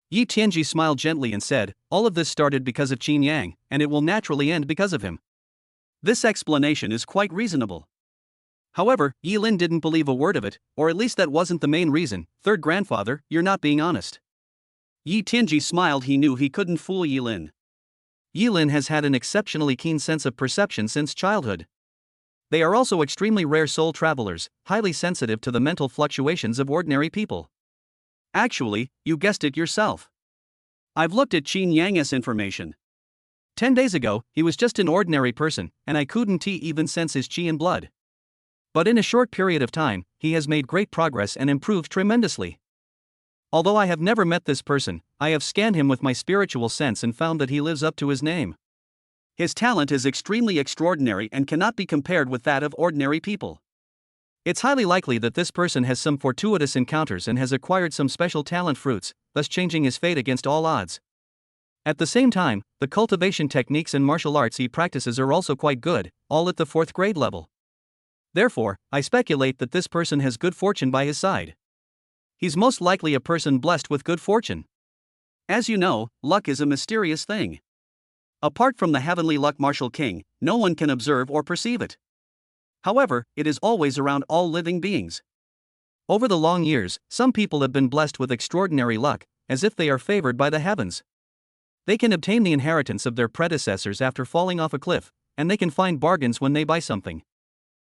Yi Tianji smiled gently and said, all of this started because of Qin Yang, and it will naturally end because of him. This explanation is quite reasonable. However, Yilin didn't believe a word of it, or at least that wasn't the main reason. Third grandfather, you're not being honest. Yi Tianji smiled. He knew he couldn't fool Yilin. Yilin has had an exceptionally keen sense of perception since childhood. They are also extremely rare soul travelers, highly sensitive to the mental fluctuations of ordinary people. Actually, you guessed it yourself. I've looked at Qin Yang's information. 10 days ago, he was just an ordinary person, and I couldn't even sense his qi in blood. But in a short period of time, he has made great progress and improved tremendously. Although I have never met this person, I have scanned him with my spiritual sense and found that he lives up to his name. His talent is extremely extraordinary and cannot be compared with that of ordinary people. It's highly likely that this person has some fortuitous encounters and has acquired some special talent fruits, thus changing his fate against all odds. At the same time, the cultivation techniques and martial arts he practices are also quite good, all at the 4th grade level. Therefore, I speculate that this person has good fortune by his side. He's most likely a person blessed with good fortune. As you know, luck is a mysterious thing. Apart from the heavenly luck martial king, no one can observe or perceive it. However, it is always around all living beings. Over the long years, some people have been blessed with extraordinary luck, as if they are favored by the heavens. They can obtain the inheritance of their predecessors after falling off a cliff, and they can find bargains when they buy something.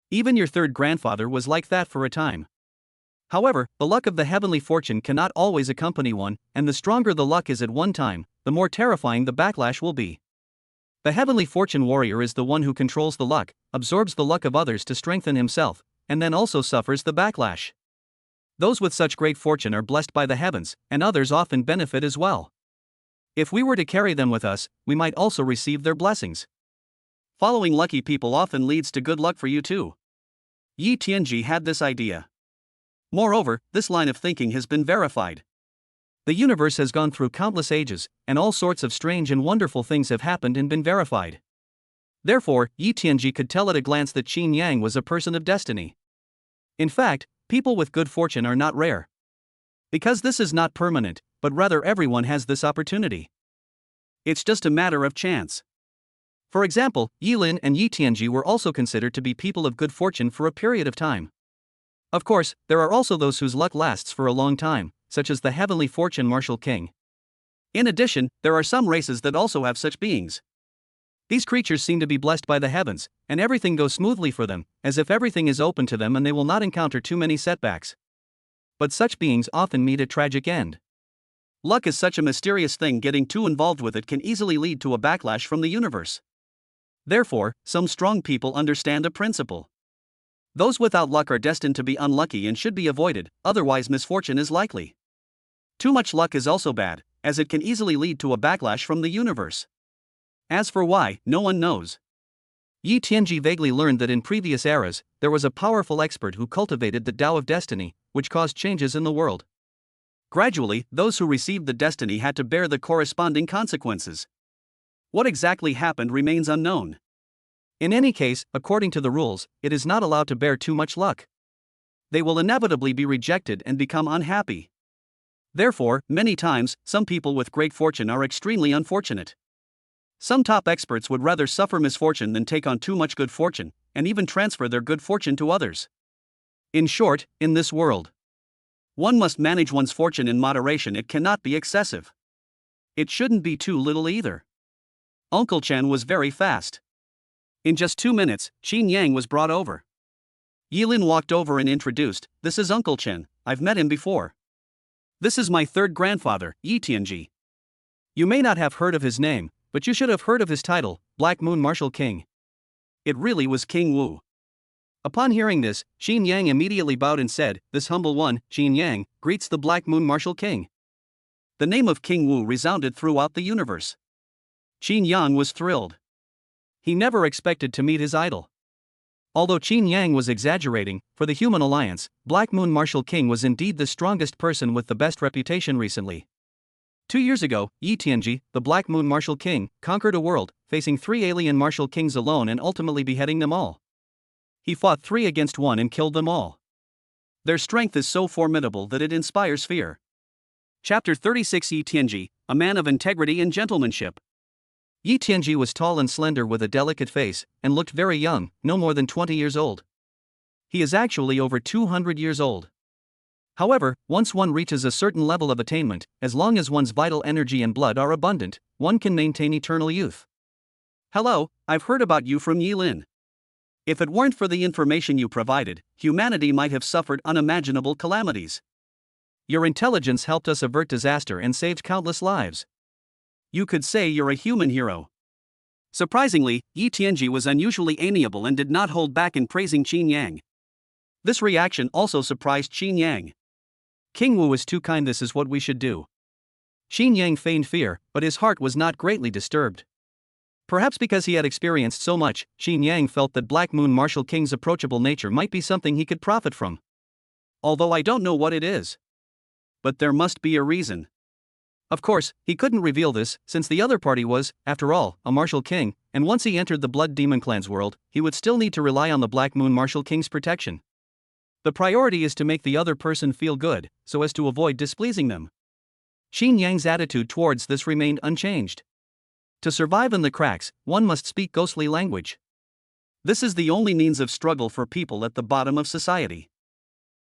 Even your third grandfather was like that for a time. However, the luck of the heavenly fortune cannot always accompany one, and the stronger the luck is at one time, the more terrifying the backlash will be. The heavenly fortune warrior is the one who controls the luck, absorbs the luck of others to strengthen himself, and then also suffers the backlash. Those with such great fortune are blessed by the heavens, and others often benefit as well. If we were to carry them with us, we might also receive their blessings. Following lucky people often leads to good luck for you too. Yi Tianji had this idea. Moreover, this line of thinking has been verified. The universe has gone through countless ages, and all sorts of strange and wonderful things have happened and been verified. Therefore, Yi Tianji could tell at a glance that Qin Yang was a person of destiny. In fact, people with good fortune are not rare. Because this is not permanent, but rather everyone has this opportunity. It's just a matter of chance. For example, Yi Lin and Yi Tianji were also considered to be people of good fortune for a period of time. Of course, there are also those whose luck lasts for a long time, such as the Heavenly Fortune Martial King. In addition, there are some races that also have such beings. These creatures seem to be blessed by the heavens, and everything goes smoothly for them, as if everything is open to them and they will not encounter too many setbacks. But such beings often meet a tragic end. Luck is such a mysterious thing, getting too involved with it can easily lead to a backlash from the universe. Therefore, some strong people understand a principle. Those without luck are destined to be unlucky and should be avoided, otherwise misfortune is likely. Too much luck is also bad, as it can easily lead to a backlash from the universe. As for why, no one knows. Yi Tianji vaguely learned that in previous eras, there was a powerful expert who cultivated the Tao of Destiny, which caused changes in the world. Gradually, those who received the destiny had to bear the corresponding consequences. What exactly happened remains unknown. In any case, according to the rules, it is not allowed to bear too much luck. They will inevitably be rejected and become unhappy. Therefore, many times, some people with great fortune are extremely unfortunate. Some top experts would rather suffer misfortune than take on too much good fortune, and even transfer their good fortune to others. In short, in this world, one must manage one's fortune in moderation. It cannot be excessive. It shouldn't be too little either. Uncle Chen was very fast. In just 2 minutes, Qin Yang was brought over. Yi Lin walked over and introduced, "This is Uncle Chen, I've met him before. This is my third grandfather, Yi Tianji. You may not have heard of his name, but you should have heard of his title, Black Moon Martial King." It really was King Wu. Upon hearing this, Qin Yang immediately bowed and said, "This humble one, Qin Yang, greets the Black Moon Martial King." The name of King Wu resounded throughout the universe. Qin Yang was thrilled. He never expected to meet his idol. Although Qin Yang was exaggerating, for the human alliance, Black Moon Martial King was indeed the strongest person with the best reputation recently. 2 years ago, Yi Tianji, the Black Moon Martial King, conquered a world, facing 3 alien martial kings alone and ultimately beheading them all. He fought 3 against 1 and killed them all. Their strength is so formidable that it inspires fear. Chapter 36. Yi Tianji, a man of integrity and gentlemanship. Yi Tianji was tall and slender with a delicate face, and looked very young, no more than 20 years old. He is actually over 200 years old. However, once one reaches a certain level of attainment, as long as one's vital energy and blood are abundant, one can maintain eternal youth. "Hello, I've heard about you from Yi Lin. If it weren't for the information you provided, humanity might have suffered unimaginable calamities. Your intelligence helped us avert disaster and saved countless lives. You could say you're a human hero." Surprisingly, Yi Tianji was unusually amiable and did not hold back in praising Qin Yang. This reaction also surprised Qin Yang. "King Wu is too kind, this is what we should do." Qin Yang feigned fear, but his heart was not greatly disturbed. Perhaps because he had experienced so much, Qin Yang felt that Black Moon Martial King's approachable nature might be something he could profit from. Although I don't know what it is. But there must be a reason. Of course, he couldn't reveal this, since the other party was, after all, a martial king, and once he entered the Blood Demon Clan's world, he would still need to rely on the Black Moon Martial King's protection. The priority is to make the other person feel good, so as to avoid displeasing them. Qin Yang's attitude towards this remained unchanged. To survive in the cracks, one must speak ghostly language. This is the only means of struggle for people at the bottom of society.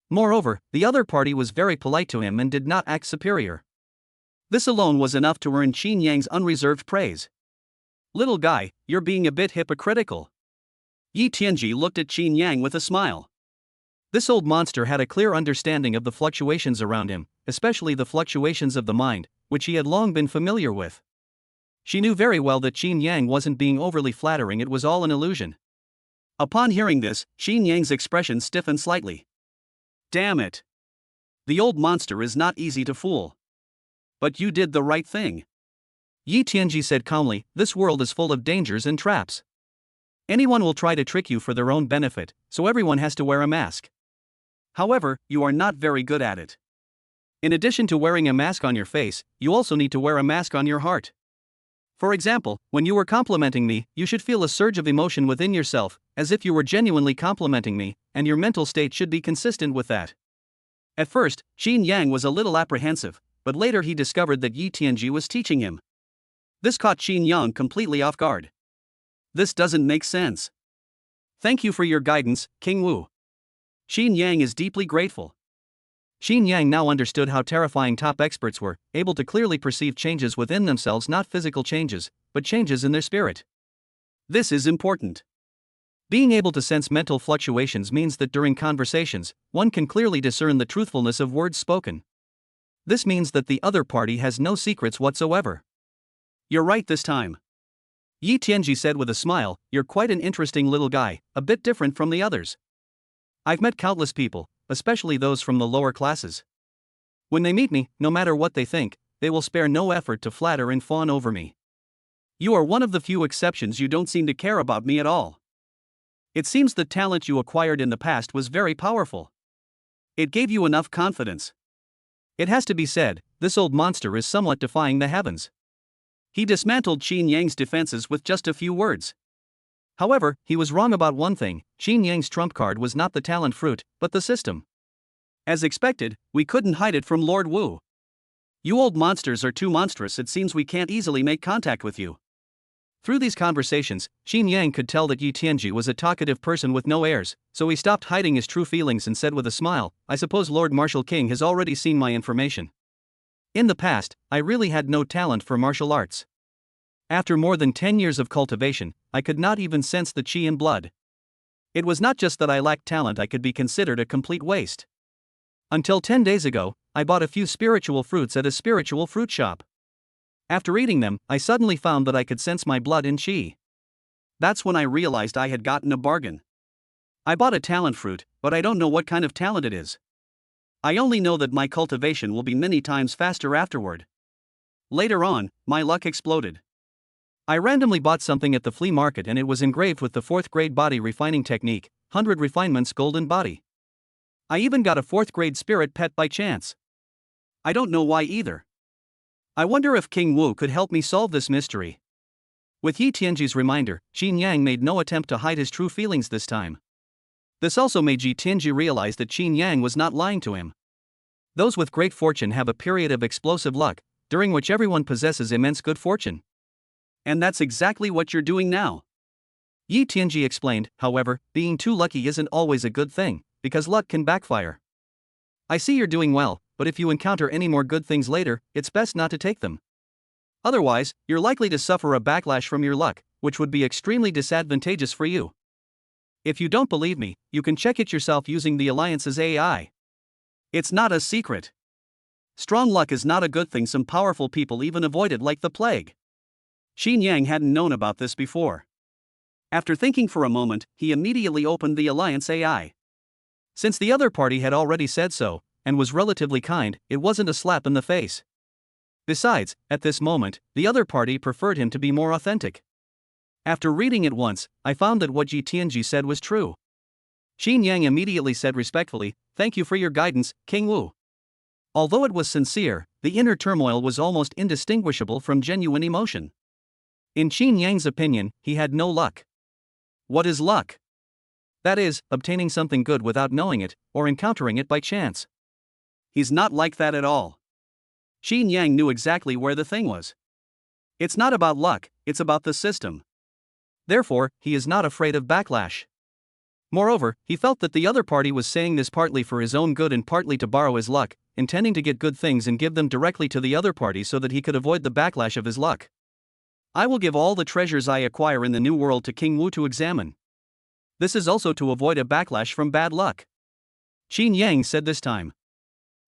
Moreover, the other party was very polite to him and did not act superior. This alone was enough to earn Qin Yang's unreserved praise. "Little guy, you're being a bit hypocritical." Yi Tianji looked at Qin Yang with a smile. This old monster had a clear understanding of the fluctuations around him, especially the fluctuations of the mind, which he had long been familiar with. She knew very well that Qin Yang wasn't being overly flattering, it was all an illusion. Upon hearing this, Qin Yang's expression stiffened slightly. Damn it. The old monster is not easy to fool. But you did the right thing. Yi Tianji said calmly, "This world is full of dangers and traps. Anyone will try to trick you for their own benefit, so everyone has to wear a mask. However, you are not very good at it. In addition to wearing a mask on your face, you also need to wear a mask on your heart. For example, when you were complimenting me, you should feel a surge of emotion within yourself, as if you were genuinely complimenting me, and your mental state should be consistent with that. At first, Qin Yang was a little apprehensive, but later he discovered that Yi Tianji was teaching him. This caught Qin Yang completely off guard. This doesn't make sense. Thank you for your guidance, King Wu. Qin Yang is deeply grateful. Qin Yang now understood how terrifying top experts were, able to clearly perceive changes within themselves, not physical changes, but changes in their spirit. This is important. Being able to sense mental fluctuations means that during conversations, one can clearly discern the truthfulness of words spoken. This means that the other party has no secrets whatsoever. You're right this time. Yi Tianji said with a smile, you're quite an interesting little guy, a bit different from the others. I've met countless people, especially those from the lower classes. When they meet me, no matter what they think, they will spare no effort to flatter and fawn over me. You are one of the few exceptions. You don't seem to care about me at all. It seems the talent you acquired in the past was very powerful. It gave you enough confidence. It has to be said, this old monster is somewhat defying the heavens. He dismantled Qin Yang's defenses with just a few words. However, he was wrong about one thing: Qin Yang's trump card was not the talent fruit, but the system. As expected, we couldn't hide it from Lord Wu. You old monsters are too monstrous. It seems we can't easily make contact with you. Through these conversations, Qin Yang could tell that Yi Tianji was a talkative person with no airs, so he stopped hiding his true feelings and said with a smile, I suppose Lord Martial King has already seen my information. In the past, I really had no talent for martial arts. After more than 10 years of cultivation, I could not even sense the qi in blood. It was not just that I lacked talent, I could be considered a complete waste. Until 10 days ago, I bought a few spiritual fruits at a spiritual fruit shop. After eating them, I suddenly found that I could sense my blood in qi. That's when I realized I had gotten a bargain. I bought a talent fruit, but I don't know what kind of talent it is. I only know that my cultivation will be many times faster afterward. Later on, my luck exploded. I randomly bought something at the flea market and it was engraved with the 4th grade body refining technique, 100 refinements golden body. I even got a 4th grade spirit pet by chance. I don't know why either. I wonder if King Wu could help me solve this mystery. With Yi Tianji's reminder, Qin Yang made no attempt to hide his true feelings this time. This also made Yi Tianji realize that Qin Yang was not lying to him. Those with great fortune have a period of explosive luck, during which everyone possesses immense good fortune. And that's exactly what you're doing now. Yi Tianji explained, however, being too lucky isn't always a good thing, because luck can backfire. I see you're doing well, but if you encounter any more good things later, it's best not to take them. Otherwise, you're likely to suffer a backlash from your luck, which would be extremely disadvantageous for you. If you don't believe me, you can check it yourself using the Alliance's AI. It's not a secret. Strong luck is not a good thing. Some powerful people even avoid it like the plague. Qin Yang hadn't known about this before. After thinking for a moment, he immediately opened the Alliance AI. Since the other party had already said so, and was relatively kind, it wasn't a slap in the face. Besides, at this moment, the other party preferred him to be more authentic. After reading it once, I found that what Yi Tianji said was true. Qin Yang immediately said respectfully, "Thank you for your guidance, King Wu." Although it was sincere, the inner turmoil was almost indistinguishable from genuine emotion. In Qin Yang's opinion, he had no luck. What is luck? That is, obtaining something good without knowing it, or encountering it by chance. He's not like that at all. Qin Yang knew exactly where the thing was. It's not about luck, it's about the system. Therefore, he is not afraid of backlash. Moreover, he felt that the other party was saying this partly for his own good and partly to borrow his luck, intending to get good things and give them directly to the other party so that he could avoid the backlash of his luck. I will give all the treasures I acquire in the new world to King Wu to examine. This is also to avoid a backlash from bad luck. Qin Yang said this time.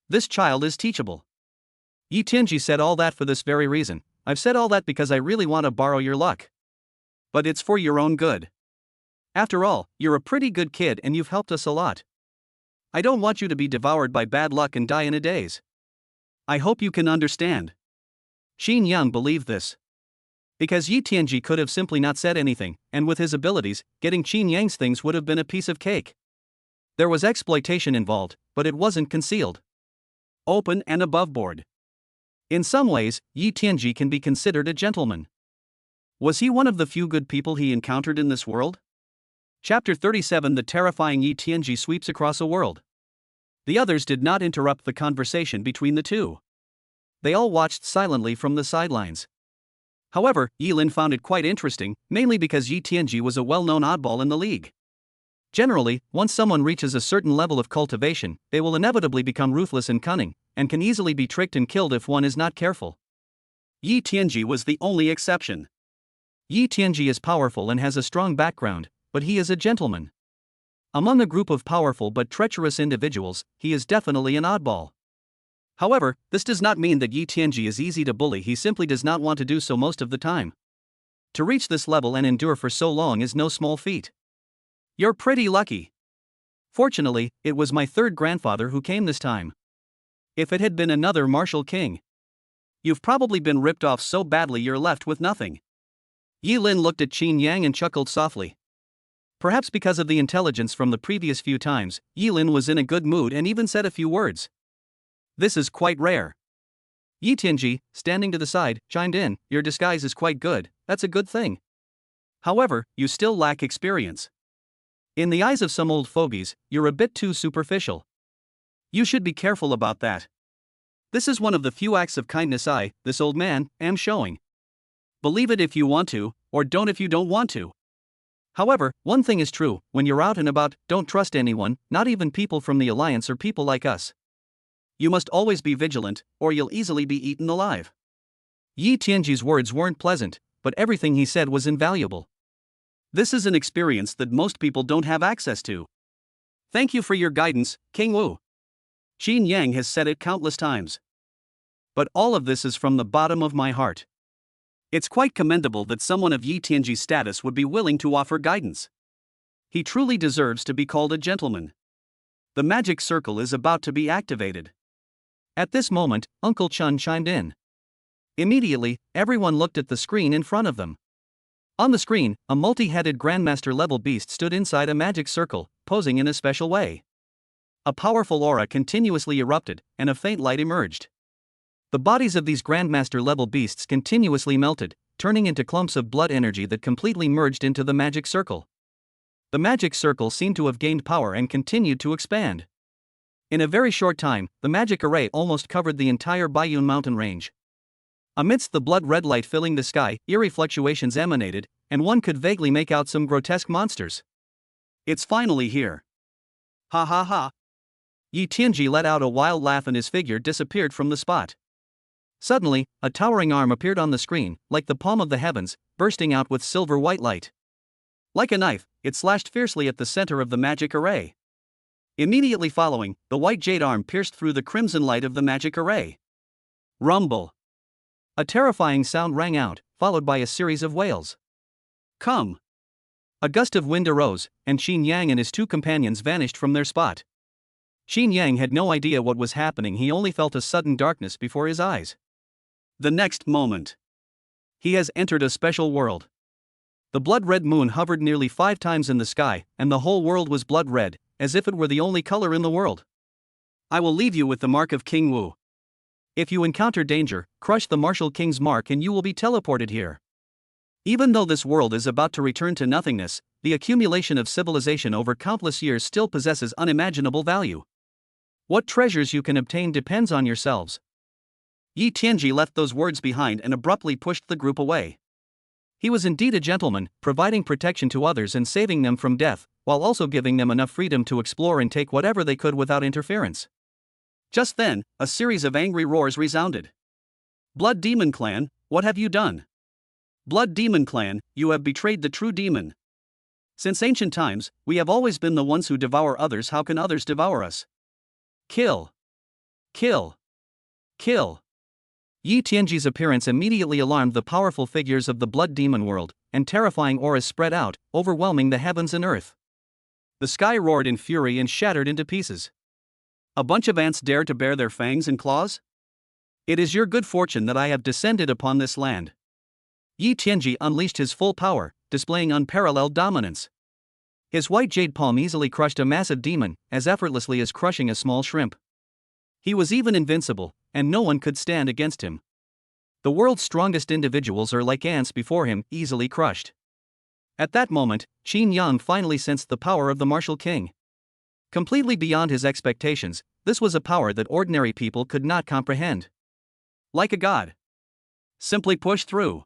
This child is teachable. Yi Tianji said all that for this very reason. I've said all that because I really want to borrow your luck. But it's for your own good. After all, you're a pretty good kid and you've helped us a lot. I don't want you to be devoured by bad luck and die in a daze. I hope you can understand. Qin Yang believed this. Because Yi Tianji could have simply not said anything, and with his abilities, getting Qin Yang's things would have been a piece of cake. There was exploitation involved, but it wasn't concealed. Open and above board. In some ways, Yi Tianji can be considered a gentleman. Was he one of the few good people he encountered in this world? Chapter 37. The terrifying Yi Tianji sweeps across a world. The others did not interrupt the conversation between the two. They all watched silently from the sidelines. However, Yi Lin found it quite interesting, mainly because Yi Tianji was a well-known oddball in the league. Generally, once someone reaches a certain level of cultivation, they will inevitably become ruthless and cunning, and can easily be tricked and killed if one is not careful. Yi Tianji was the only exception. Yi Tianji is powerful and has a strong background, but he is a gentleman. Among a group of powerful but treacherous individuals, he is definitely an oddball. However, this does not mean that Yi Tianji is easy to bully, he simply does not want to do so most of the time. To reach this level and endure for so long is no small feat. You're pretty lucky. Fortunately, it was my third grandfather who came this time. If it had been another martial king. You've probably been ripped off so badly you're left with nothing. Yi Lin looked at Qin Yang and chuckled softly. Perhaps because of the intelligence from the previous few times, Yi Lin was in a good mood and even said a few words. This is quite rare. Yi Tianji, standing to the side, chimed in, your disguise is quite good, that's a good thing. However, you still lack experience. In the eyes of some old fogies, you're a bit too superficial. You should be careful about that. This is one of the few acts of kindness I, this old man, am showing. Believe it if you want to, or don't if you don't want to. However, one thing is true, when you're out and about, don't trust anyone, not even people from the Alliance or people like us. You must always be vigilant, or you'll easily be eaten alive. Yi Tianji's words weren't pleasant, but everything he said was invaluable. This is an experience that most people don't have access to. Thank you for your guidance, King Wu. Qin Yang has said it countless times. But all of this is from the bottom of my heart. It's quite commendable that someone of Yi Tianji's status would be willing to offer guidance. He truly deserves to be called a gentleman. The magic circle is about to be activated. At this moment, Uncle Chun chimed in. Immediately, everyone looked at the screen in front of them. On the screen, a multi-headed Grandmaster-level beast stood inside a magic circle, posing in a special way. A powerful aura continuously erupted, and a faint light emerged. The bodies of these Grandmaster-level beasts continuously melted, turning into clumps of blood energy that completely merged into the magic circle. The magic circle seemed to have gained power and continued to expand. In a very short time, the magic array almost covered the entire Baiyun mountain range. Amidst the blood-red light filling the sky, eerie fluctuations emanated, and one could vaguely make out some grotesque monsters. It's finally here. Ha ha ha. Yi Tianji let out a wild laugh and his figure disappeared from the spot. Suddenly, a towering arm appeared on the screen, like the palm of the heavens, bursting out with silver-white light. Like a knife, it slashed fiercely at the center of the magic array. Immediately following, the white jade arm pierced through the crimson light of the magic array. Rumble. A terrifying sound rang out, followed by a series of wails. Come. A gust of wind arose, and Qin Yang and his two companions vanished from their spot. Qin Yang had no idea what was happening, he only felt a sudden darkness before his eyes. The next moment, he has entered a special world. The blood-red moon hovered nearly 5 times in the sky, and the whole world was blood-red, as if it were the only color in the world. I will leave you with the mark of King Wu. If you encounter danger, crush the Martial King's mark and you will be teleported here. Even though this world is about to return to nothingness, the accumulation of civilization over countless years still possesses unimaginable value. What treasures you can obtain depends on yourselves. Yi Tianji left those words behind and abruptly pushed the group away. He was indeed a gentleman, providing protection to others and saving them from death, while also giving them enough freedom to explore and take whatever they could without interference. Just then, a series of angry roars resounded. Blood Demon Clan, what have you done? Blood Demon Clan, you have betrayed the true demon. Since ancient times, we have always been the ones who devour others. How can others devour us? Kill. Kill. Kill. Yi Tianji's appearance immediately alarmed the powerful figures of the blood demon world, and terrifying auras spread out, overwhelming the heavens and earth. The sky roared in fury and shattered into pieces. A bunch of ants dare to bare their fangs and claws? It is your good fortune that I have descended upon this land. Yi Tianji unleashed his full power, displaying unparalleled dominance. His white jade palm easily crushed a massive demon, as effortlessly as crushing a small shrimp. He was even invincible, and no one could stand against him. The world's strongest individuals are like ants before him, easily crushed. At that moment, Qin Yang finally sensed the power of the martial king. Completely beyond his expectations, this was a power that ordinary people could not comprehend. Like a god. Simply push through.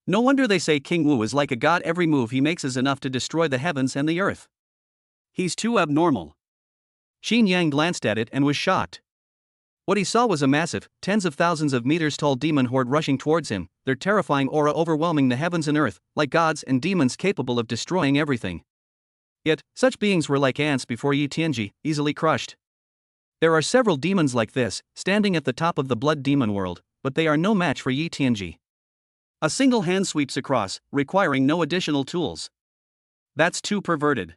No wonder they say King Wu is like a god. Every move he makes is enough to destroy the heavens and the earth. He's too abnormal. Qin Yang glanced at it and was shocked. What he saw was a massive, tens of thousands of meters tall demon horde rushing towards him, their terrifying aura overwhelming the heavens and earth, like gods and demons capable of destroying everything. Yet, such beings were like ants before Yi Tianji, easily crushed. There are several demons like this, standing at the top of the blood demon world, but they are no match for Yi Tianji. A single hand sweeps across, requiring no additional tools. That's too perverted.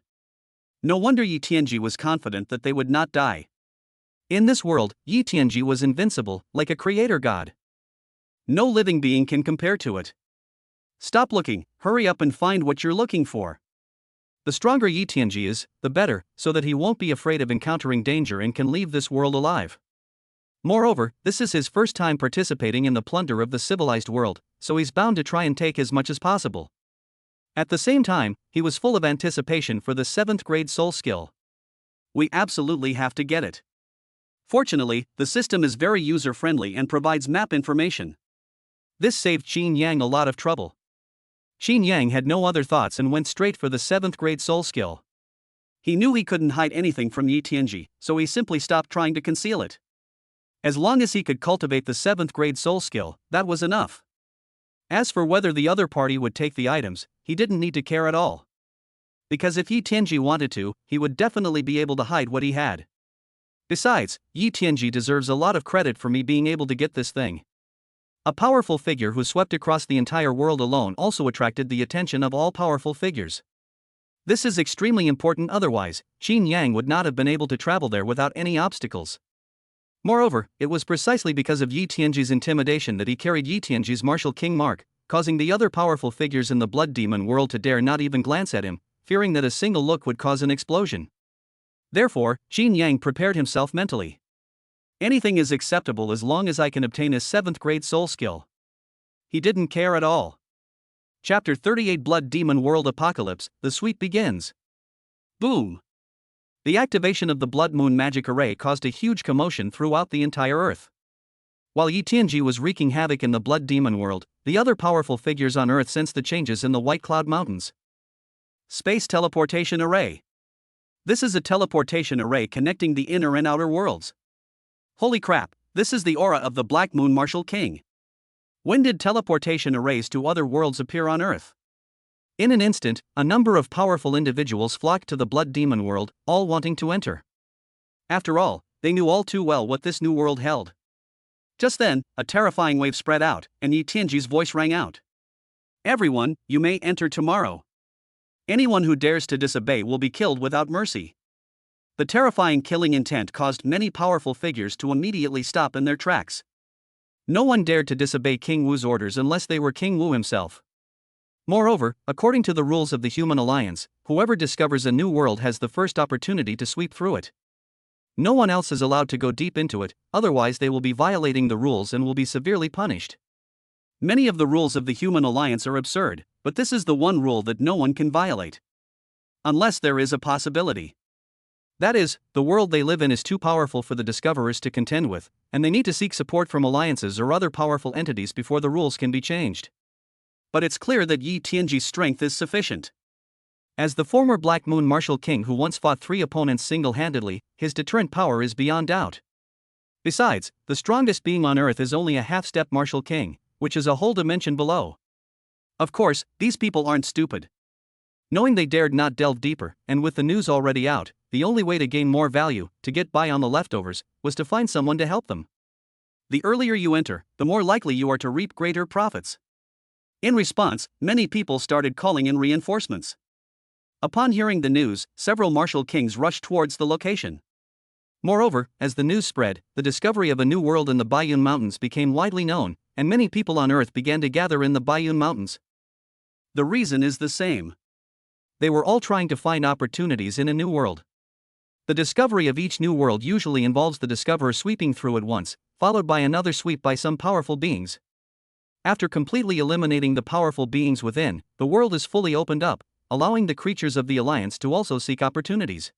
No wonder Yi Tianji was confident that they would not die. In this world, Yi Tianji was invincible, like a creator god. No living being can compare to it. Stop looking, hurry up and find what you're looking for. The stronger Yi Tianji is, the better, so that he won't be afraid of encountering danger and can leave this world alive. Moreover, this is his first time participating in the plunder of the civilized world, so he's bound to try and take as much as possible. At the same time, he was full of anticipation for the 7th grade soul skill. We absolutely have to get it. Fortunately, the system is very user-friendly and provides map information. This saved Qin Yang a lot of trouble. Qin Yang had no other thoughts and went straight for the 7th grade soul skill. He knew he couldn't hide anything from Yi Tianji, so he simply stopped trying to conceal it. As long as he could cultivate the 7th grade soul skill, that was enough. As for whether the other party would take the items, he didn't need to care at all. Because if Yi Tianji wanted to, he would definitely be able to hide what he had. Besides, Yi Tianji deserves a lot of credit for me being able to get this thing. A powerful figure who swept across the entire world alone also attracted the attention of all powerful figures. This is extremely important, otherwise, Qin Yang would not have been able to travel there without any obstacles. Moreover, it was precisely because of Yi Tianji's intimidation that he carried Yi Tianji's martial king mark, causing the other powerful figures in the blood demon world to dare not even glance at him, fearing that a single look would cause an explosion. Therefore, Qin Yang prepared himself mentally. Anything is acceptable as long as I can obtain his 7th grade soul skill. He didn't care at all. Chapter 38 Blood Demon World Apocalypse, the sweep begins. Boom! The activation of the Blood Moon magic array caused a huge commotion throughout the entire Earth. While Yi Tianji was wreaking havoc in the Blood Demon world, the other powerful figures on Earth sensed the changes in the White Cloud Mountains. Space Teleportation Array. This is a teleportation array connecting the inner and outer worlds. Holy crap, this is the aura of the Black Moon Martial King. When did teleportation arrays to other worlds appear on Earth? In an instant, a number of powerful individuals flocked to the Blood Demon world, all wanting to enter. After all, they knew all too well what this new world held. Just then, a terrifying wave spread out, and Yi Tianji's voice rang out. Everyone, you may enter tomorrow. Anyone who dares to disobey will be killed without mercy. The terrifying killing intent caused many powerful figures to immediately stop in their tracks. No one dared to disobey King Wu's orders unless they were King Wu himself. Moreover, according to the rules of the Human Alliance, whoever discovers a new world has the first opportunity to sweep through it. No one else is allowed to go deep into it, otherwise they will be violating the rules and will be severely punished. Many of the rules of the Human Alliance are absurd, but this is the one rule that no one can violate. Unless there is a possibility. That is, the world they live in is too powerful for the discoverers to contend with, and they need to seek support from alliances or other powerful entities before the rules can be changed. But it's clear that Yi Tianji's strength is sufficient. As the former Black Moon Martial King who once fought 3 opponents single-handedly, his deterrent power is beyond doubt. Besides, the strongest being on Earth is only a half-step Martial King, which is a whole dimension below. Of course, these people aren't stupid. Knowing they dared not delve deeper, and with the news already out, the only way to gain more value, to get by on the leftovers, was to find someone to help them. The earlier you enter, the more likely you are to reap greater profits. In response, many people started calling in reinforcements. Upon hearing the news, several martial kings rushed towards the location. Moreover, as the news spread, the discovery of a new world in the Baiyun Mountains became widely known, and many people on Earth began to gather in the Baiyun Mountains. The reason is the same. They were all trying to find opportunities in a new world. The discovery of each new world usually involves the discoverer sweeping through it once, followed by another sweep by some powerful beings. After completely eliminating the powerful beings within, the world is fully opened up, allowing the creatures of the Alliance to also seek opportunities.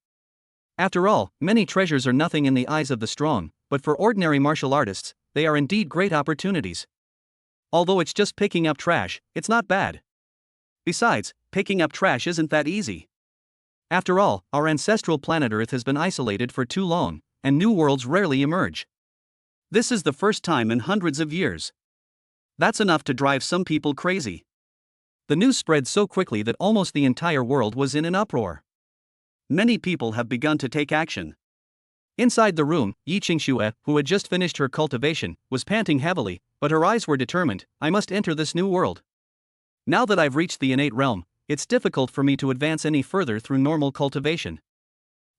After all, many treasures are nothing in the eyes of the strong, but for ordinary martial artists, they are indeed great opportunities. Although it's just picking up trash, it's not bad. Besides, picking up trash isn't that easy. After all, our ancestral planet Earth has been isolated for too long, and new worlds rarely emerge. This is the first time in hundreds of years. That's enough to drive some people crazy. The news spread so quickly that almost the entire world was in an uproar. Many people have begun to take action. Inside the room, Yi Qingxue, who had just finished her cultivation, was panting heavily, but her eyes were determined. I must enter this new world. Now that I've reached the innate realm, it's difficult for me to advance any further through normal cultivation.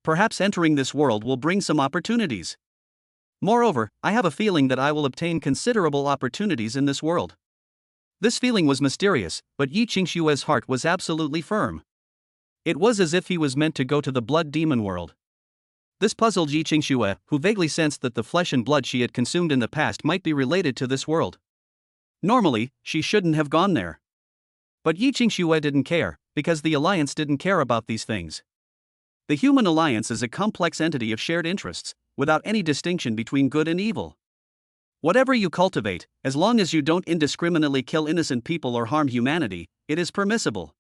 Perhaps entering this world will bring some opportunities. Moreover, I have a feeling that I will obtain considerable opportunities in this world. This feeling was mysterious, but Yi Qingxue's heart was absolutely firm. It was as if he was meant to go to the blood demon world. This puzzled Yi Qingxue, who vaguely sensed that the flesh and blood she had consumed in the past might be related to this world. Normally, she shouldn't have gone there. But Yi Qingxue didn't care, because the Alliance didn't care about these things. The human alliance is a complex entity of shared interests, without any distinction between good and evil. Whatever you cultivate, as long as you don't indiscriminately kill innocent people or harm humanity, it is permissible.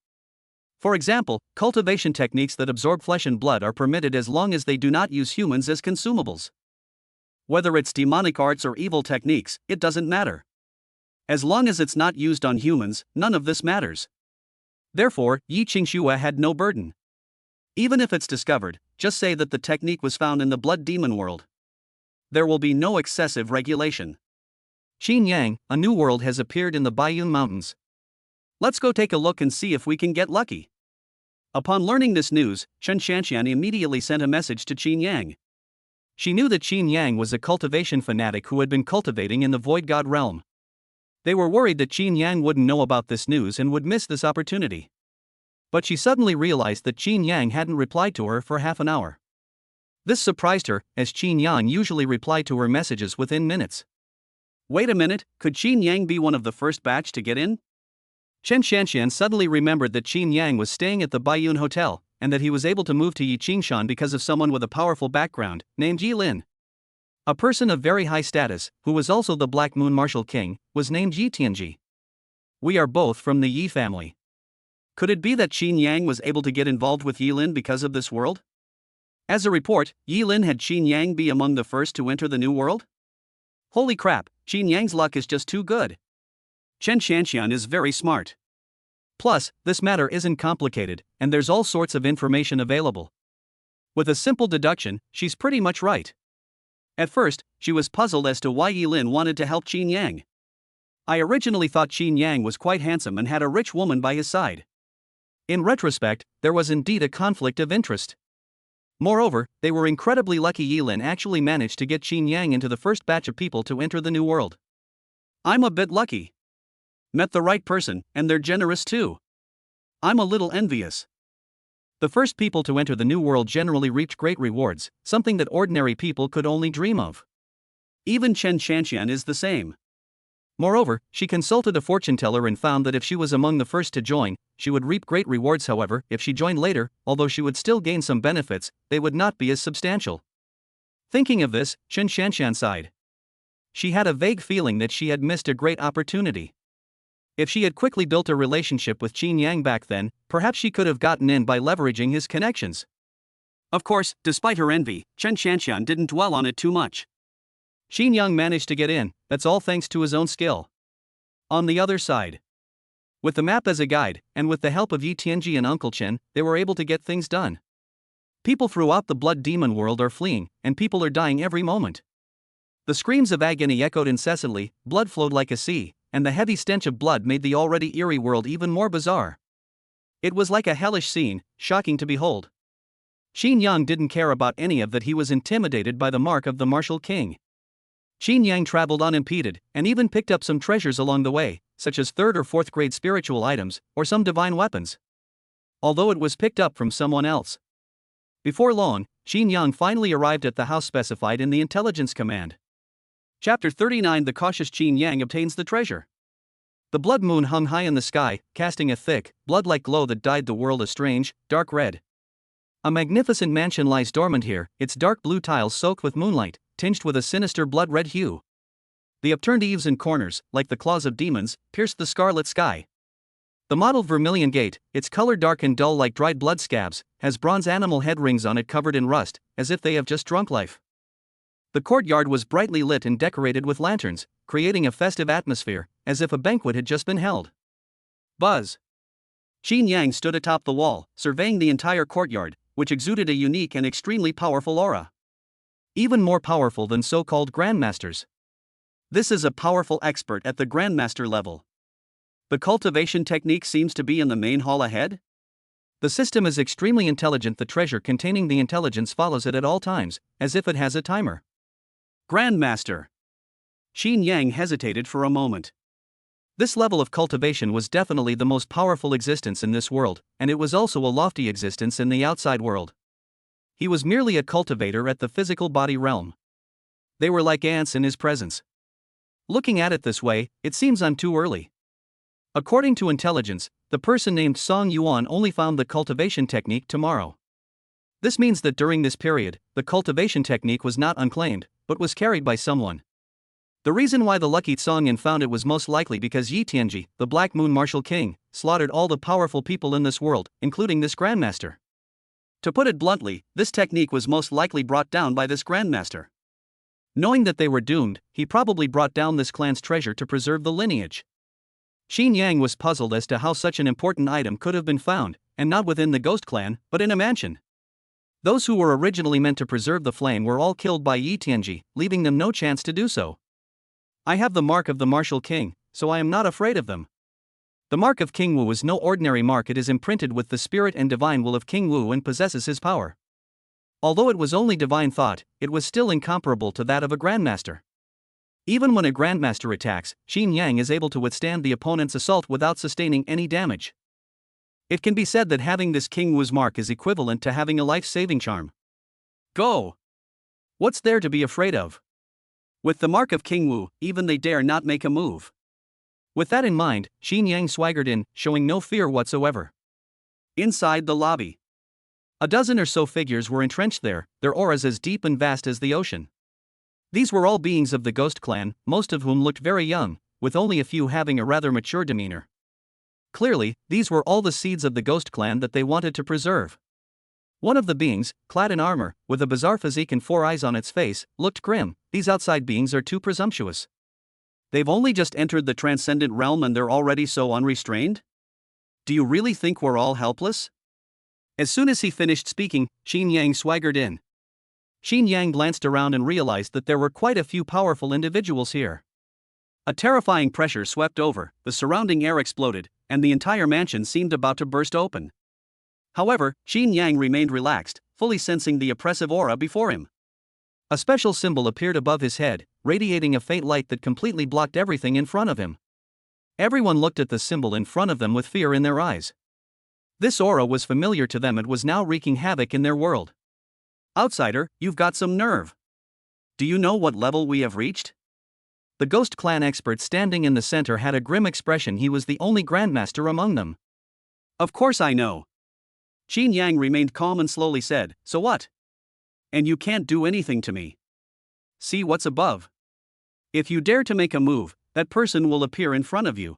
For example, cultivation techniques that absorb flesh and blood are permitted as long as they do not use humans as consumables. Whether it's demonic arts or evil techniques, it doesn't matter. As long as it's not used on humans, none of this matters. Therefore, Yi Qingxue had no burden. Even if it's discovered, just say that the technique was found in the blood demon world. There will be no excessive regulation. Qin Yang, a new world has appeared in the Baiyun Mountains. Let's go take a look and see if we can get lucky. Upon learning this news, Chen Shanshan immediately sent a message to Qin Yang. She knew that Qin Yang was a cultivation fanatic who had been cultivating in the Void God realm. They were worried that Qin Yang wouldn't know about this news and would miss this opportunity. But she suddenly realized that Qin Yang hadn't replied to her for half an hour. This surprised her, as Qin Yang usually replied to her messages within minutes. Wait a minute, could Qin Yang be one of the first batch to get in? Chen Shanshan suddenly remembered that Qin Yang was staying at the Baiyun Hotel, and that he was able to move to Yi Qingshan because of someone with a powerful background, named Yi Lin. A person of very high status, who was also the Black Moon Martial King, was named Yi Tianji. We are both from the Yi family. Could it be that Qin Yang was able to get involved with Yi Lin because of this world? As a report, Yi Lin had Qin Yang be among the first to enter the new world? Holy crap, Qin Yang's luck is just too good. Chen Shanshan is very smart. Plus, this matter isn't complicated, and there's all sorts of information available. With a simple deduction, she's pretty much right. At first, she was puzzled as to why Yi Lin wanted to help Qin Yang. I originally thought Qin Yang was quite handsome and had a rich woman by his side. In retrospect, there was indeed a conflict of interest. Moreover, they were incredibly lucky Yi Lin actually managed to get Qin Yang into the first batch of people to enter the new world. I'm a bit lucky. Met the right person, and they're generous too. I'm a little envious. The first people to enter the new world generally reaped great rewards, something that ordinary people could only dream of. Even Chen Shanshan is the same. Moreover, she consulted a fortune teller and found that if she was among the first to join, she would reap great rewards. However, if she joined later, although she would still gain some benefits, they would not be as substantial. Thinking of this, Chen Shanshan sighed. She had a vague feeling that she had missed a great opportunity. If she had quickly built a relationship with Qin Yang back then, perhaps she could have gotten in by leveraging his connections. Of course, despite her envy, Chen Shanshan didn't dwell on it too much. Qin Yang managed to get in, that's all thanks to his own skill. On the other side, with the map as a guide, and with the help of Yi Tianji and Uncle Chen, they were able to get things done. People throughout the blood demon world are fleeing, and people are dying every moment. The screams of agony echoed incessantly, blood flowed like a sea, and the heavy stench of blood made the already eerie world even more bizarre. It was like a hellish scene, shocking to behold. Qin Yang didn't care about any of that. He was intimidated by the mark of the martial king. Qin Yang traveled unimpeded, and even picked up some treasures along the way, such as 3rd or 4th grade spiritual items, or some divine weapons. Although it was picked up from someone else. Before long, Qin Yang finally arrived at the house specified in the intelligence command. Chapter 39. The cautious Qin Yang obtains the treasure. The blood moon hung high in the sky, casting a thick, blood-like glow that dyed the world a strange, dark red. A magnificent mansion lies dormant here, its dark blue tiles soaked with moonlight, tinged with a sinister blood-red hue. The upturned eaves and corners, like the claws of demons, pierced the scarlet sky. The mottled vermilion gate, its color dark and dull like dried blood scabs, has bronze animal head rings on it covered in rust, as if they have just drunk life. The courtyard was brightly lit and decorated with lanterns, creating a festive atmosphere, as if a banquet had just been held. Buzz! Qin Yang stood atop the wall, surveying the entire courtyard, which exuded a unique and extremely powerful aura. Even more powerful than so-called grandmasters. This is a powerful expert at the grandmaster level. The cultivation technique seems to be in the main hall ahead? The system is extremely intelligent. The treasure containing the intelligence follows it at all times, as if it has a timer. Grandmaster. Qin Yang hesitated for a moment. This level of cultivation was definitely the most powerful existence in this world, and it was also a lofty existence in the outside world. He was merely a cultivator at the physical body realm. They were like ants in his presence. Looking at it this way, it seems I'm too early. According to intelligence, the person named Song Yuan only found the cultivation technique tomorrow. This means that during this period, the cultivation technique was not unclaimed, but was carried by someone. The reason why the lucky Songyan found it was most likely because Yi Tianji, the Black Moon Martial King, slaughtered all the powerful people in this world, including this Grandmaster. To put it bluntly, this technique was most likely brought down by this Grandmaster. Knowing that they were doomed, he probably brought down this clan's treasure to preserve the lineage. Qin Yang was puzzled as to how such an important item could have been found, and not within the Ghost Clan, but in a mansion. Those who were originally meant to preserve the flame were all killed by Yi Tianji, leaving them no chance to do so. I have the mark of the Martial King, so I am not afraid of them. The mark of King Wu is no ordinary mark. It is imprinted with the spirit and divine will of King Wu and possesses his power. Although it was only divine thought, it was still incomparable to that of a Grandmaster. Even when a Grandmaster attacks, Qin Yang is able to withstand the opponent's assault without sustaining any damage. It can be said that having this King Wu's mark is equivalent to having a life-saving charm. Go! What's there to be afraid of? With the mark of King Wu, even they dare not make a move. With that in mind, Qin Yang swaggered in, showing no fear whatsoever. Inside the lobby, a dozen or so figures were entrenched there, their auras as deep and vast as the ocean. These were all beings of the Ghost Clan, most of whom looked very young, with only a few having a rather mature demeanor. Clearly, these were all the seeds of the Ghost Clan that they wanted to preserve. One of the beings, clad in armor, with a bizarre physique and 4 eyes on its face, looked grim. These outside beings are too presumptuous. They've only just entered the transcendent realm and they're already so unrestrained? Do you really think we're all helpless? As soon as he finished speaking, Qin Yang swaggered in. Qin Yang glanced around and realized that there were quite a few powerful individuals here. A terrifying pressure swept over, the surrounding air exploded, and the entire mansion seemed about to burst open. However, Qin Yang remained relaxed, fully sensing the oppressive aura before him. A special symbol appeared above his head, radiating a faint light that completely blocked everything in front of him. Everyone looked at the symbol in front of them with fear in their eyes. This aura was familiar to them and was now wreaking havoc in their world. Outsider, you've got some nerve. Do you know what level we have reached? The Ghost Clan expert standing in the center had a grim expression. He was the only Grandmaster among them. Of course I know. Qin Yang remained calm and slowly said, so what? And you can't do anything to me. See what's above. If you dare to make a move, that person will appear in front of you.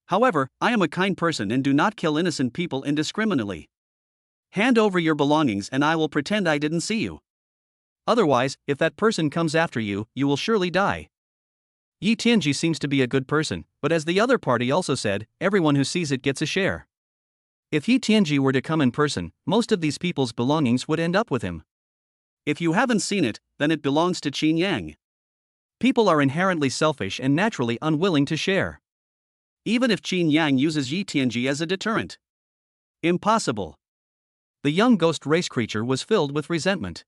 However, I am a kind person and do not kill innocent people indiscriminately. Hand over your belongings and I will pretend I didn't see you. Otherwise, if that person comes after you, you will surely die. Yi Tianji seems to be a good person, but as the other party also said, everyone who sees it gets a share. If Yi Tianji were to come in person, most of these people's belongings would end up with him. If you haven't seen it, then it belongs to Qin Yang. People are inherently selfish and naturally unwilling to share. Even if Qin Yang uses Yi Tianji as a deterrent. Impossible. The young ghost race creature was filled with resentment.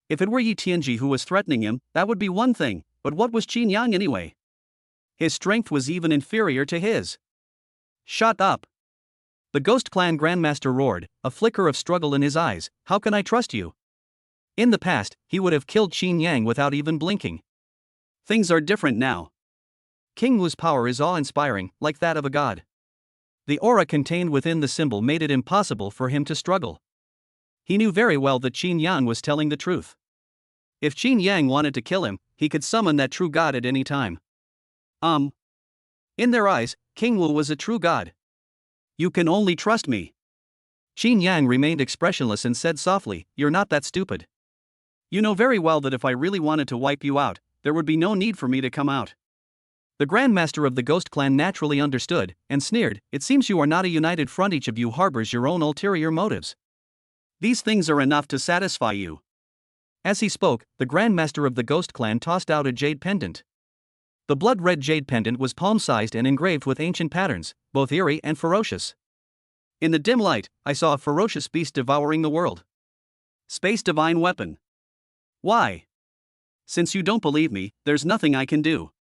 If it were Yi Tianji who was threatening him, that would be one thing, but what was Qin Yang anyway? His strength was even inferior to his. Shut up! The Ghost Clan Grandmaster roared, a flicker of struggle in his eyes. How can I trust you? In the past, he would have killed Qin Yang without even blinking. Things are different now. King Wu's power is awe-inspiring, like that of a god. The aura contained within the symbol made it impossible for him to struggle. He knew very well that Qin Yang was telling the truth. If Qin Yang wanted to kill him, he could summon that true god at any time. In their eyes, King Wu was a true god. You can only trust me. Qin Yang remained expressionless and said softly, "You're not that stupid. You know very well that if I really wanted to wipe you out, there would be no need for me to come out." The Grandmaster of the Ghost Clan naturally understood, and sneered, "It seems you are not a united front, each of you harbors your own ulterior motives. These things are enough to satisfy you." As he spoke, the Grandmaster of the Ghost Clan tossed out a jade pendant. The blood-red jade pendant was palm-sized and engraved with ancient patterns, both eerie and ferocious. In the dim light, I saw a ferocious beast devouring the world. Space divine weapon. Why? Since you don't believe me, there's nothing I can do.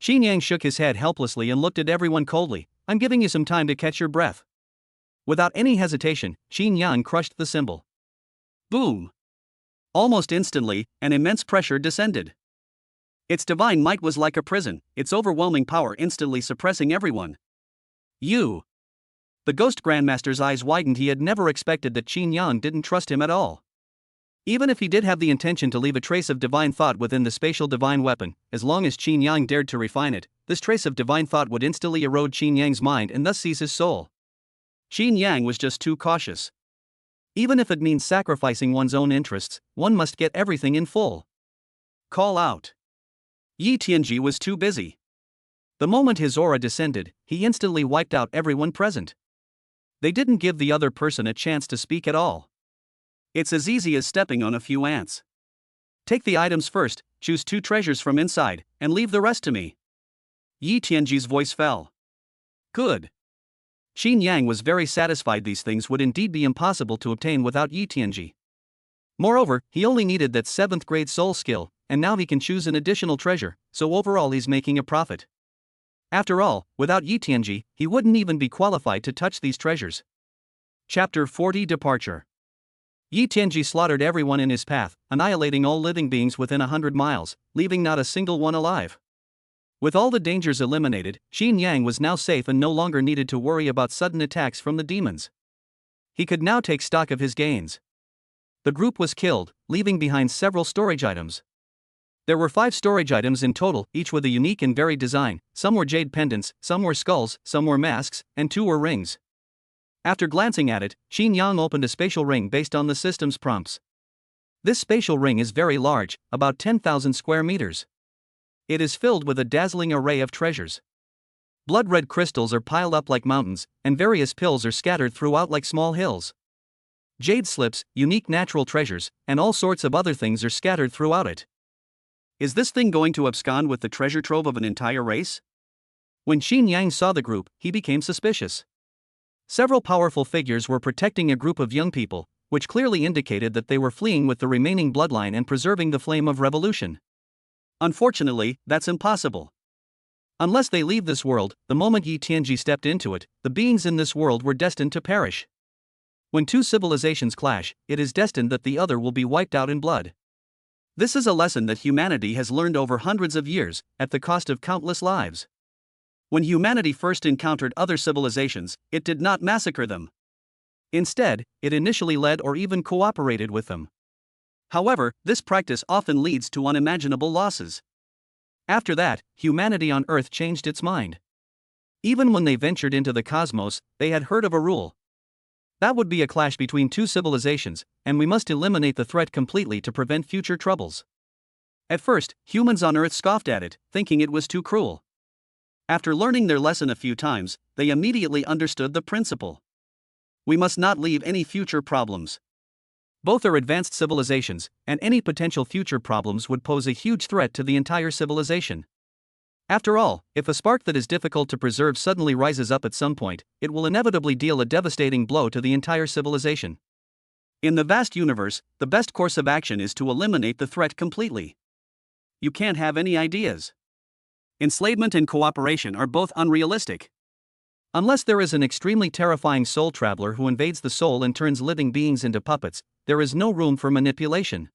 Qin Yang shook his head helplessly and looked at everyone coldly. "I'm giving you some time to catch your breath." Without any hesitation, Qin Yang crushed the symbol. Boom! Almost instantly, an immense pressure descended. Its divine might was like a prison, its overwhelming power instantly suppressing everyone. You! The Ghost Grandmaster's eyes widened. He had never expected that Qin Yang didn't trust him at all. Even if he did have the intention to leave a trace of divine thought within the spatial divine weapon, as long as Qin Yang dared to refine it, this trace of divine thought would instantly erode Qin Yang's mind and thus seize his soul. Qin Yang was just too cautious. Even if it means sacrificing one's own interests, one must get everything in full. Call out. Yi Tianji was too busy. The moment his aura descended, he instantly wiped out everyone present. They didn't give the other person a chance to speak at all. It's as easy as stepping on a few ants. Take the items first, choose 2 treasures from inside, and leave the rest to me. Yi Tianji's voice fell. Good. Qin Yang was very satisfied. These things would indeed be impossible to obtain without Yi Tianji. Moreover, he only needed that 7th grade soul skill, and now he can choose an additional treasure, so overall he's making a profit. After all, without Yi Tianji, he wouldn't even be qualified to touch these treasures. Chapter 40 Departure. Yi Tianji slaughtered everyone in his path, annihilating all living beings within 100 miles, leaving not a single one alive. With all the dangers eliminated, Qin Yang was now safe and no longer needed to worry about sudden attacks from the demons. He could now take stock of his gains. The group was killed, leaving behind several storage items. There were 5 storage items in total, each with a unique and varied design. Some were jade pendants, some were skulls, some were masks, and 2 were rings. After glancing at it, Qin Yang opened a spatial ring based on the system's prompts. This spatial ring is very large, about 10,000 square meters. It is filled with a dazzling array of treasures. Blood-red crystals are piled up like mountains, and various pills are scattered throughout like small hills. Jade slips, unique natural treasures, and all sorts of other things are scattered throughout it. Is this thing going to abscond with the treasure trove of an entire race? When Qin Yang saw the group, he became suspicious. Several powerful figures were protecting a group of young people, which clearly indicated that they were fleeing with the remaining bloodline and preserving the flame of revolution. Unfortunately, that's impossible. Unless they leave this world, the moment Yi Tianji stepped into it, the beings in this world were destined to perish. When 2 civilizations clash, it is destined that the other will be wiped out in blood. This is a lesson that humanity has learned over hundreds of years, at the cost of countless lives. When humanity first encountered other civilizations, it did not massacre them. Instead, it initially led or even cooperated with them. However, this practice often leads to unimaginable losses. After that, humanity on Earth changed its mind. Even when they ventured into the cosmos, they had heard of a rule. That would be a clash between 2 civilizations, and we must eliminate the threat completely to prevent future troubles. At first, humans on Earth scoffed at it, thinking it was too cruel. After learning their lesson a few times, they immediately understood the principle. We must not leave any future problems. Both are advanced civilizations, and any potential future problems would pose a huge threat to the entire civilization. After all, if a spark that is difficult to preserve suddenly rises up at some point, it will inevitably deal a devastating blow to the entire civilization. In the vast universe, the best course of action is to eliminate the threat completely. You can't have any ideas. Enslavement and cooperation are both unrealistic. Unless there is an extremely terrifying soul traveler who invades the soul and turns living beings into puppets, there is no room for manipulation.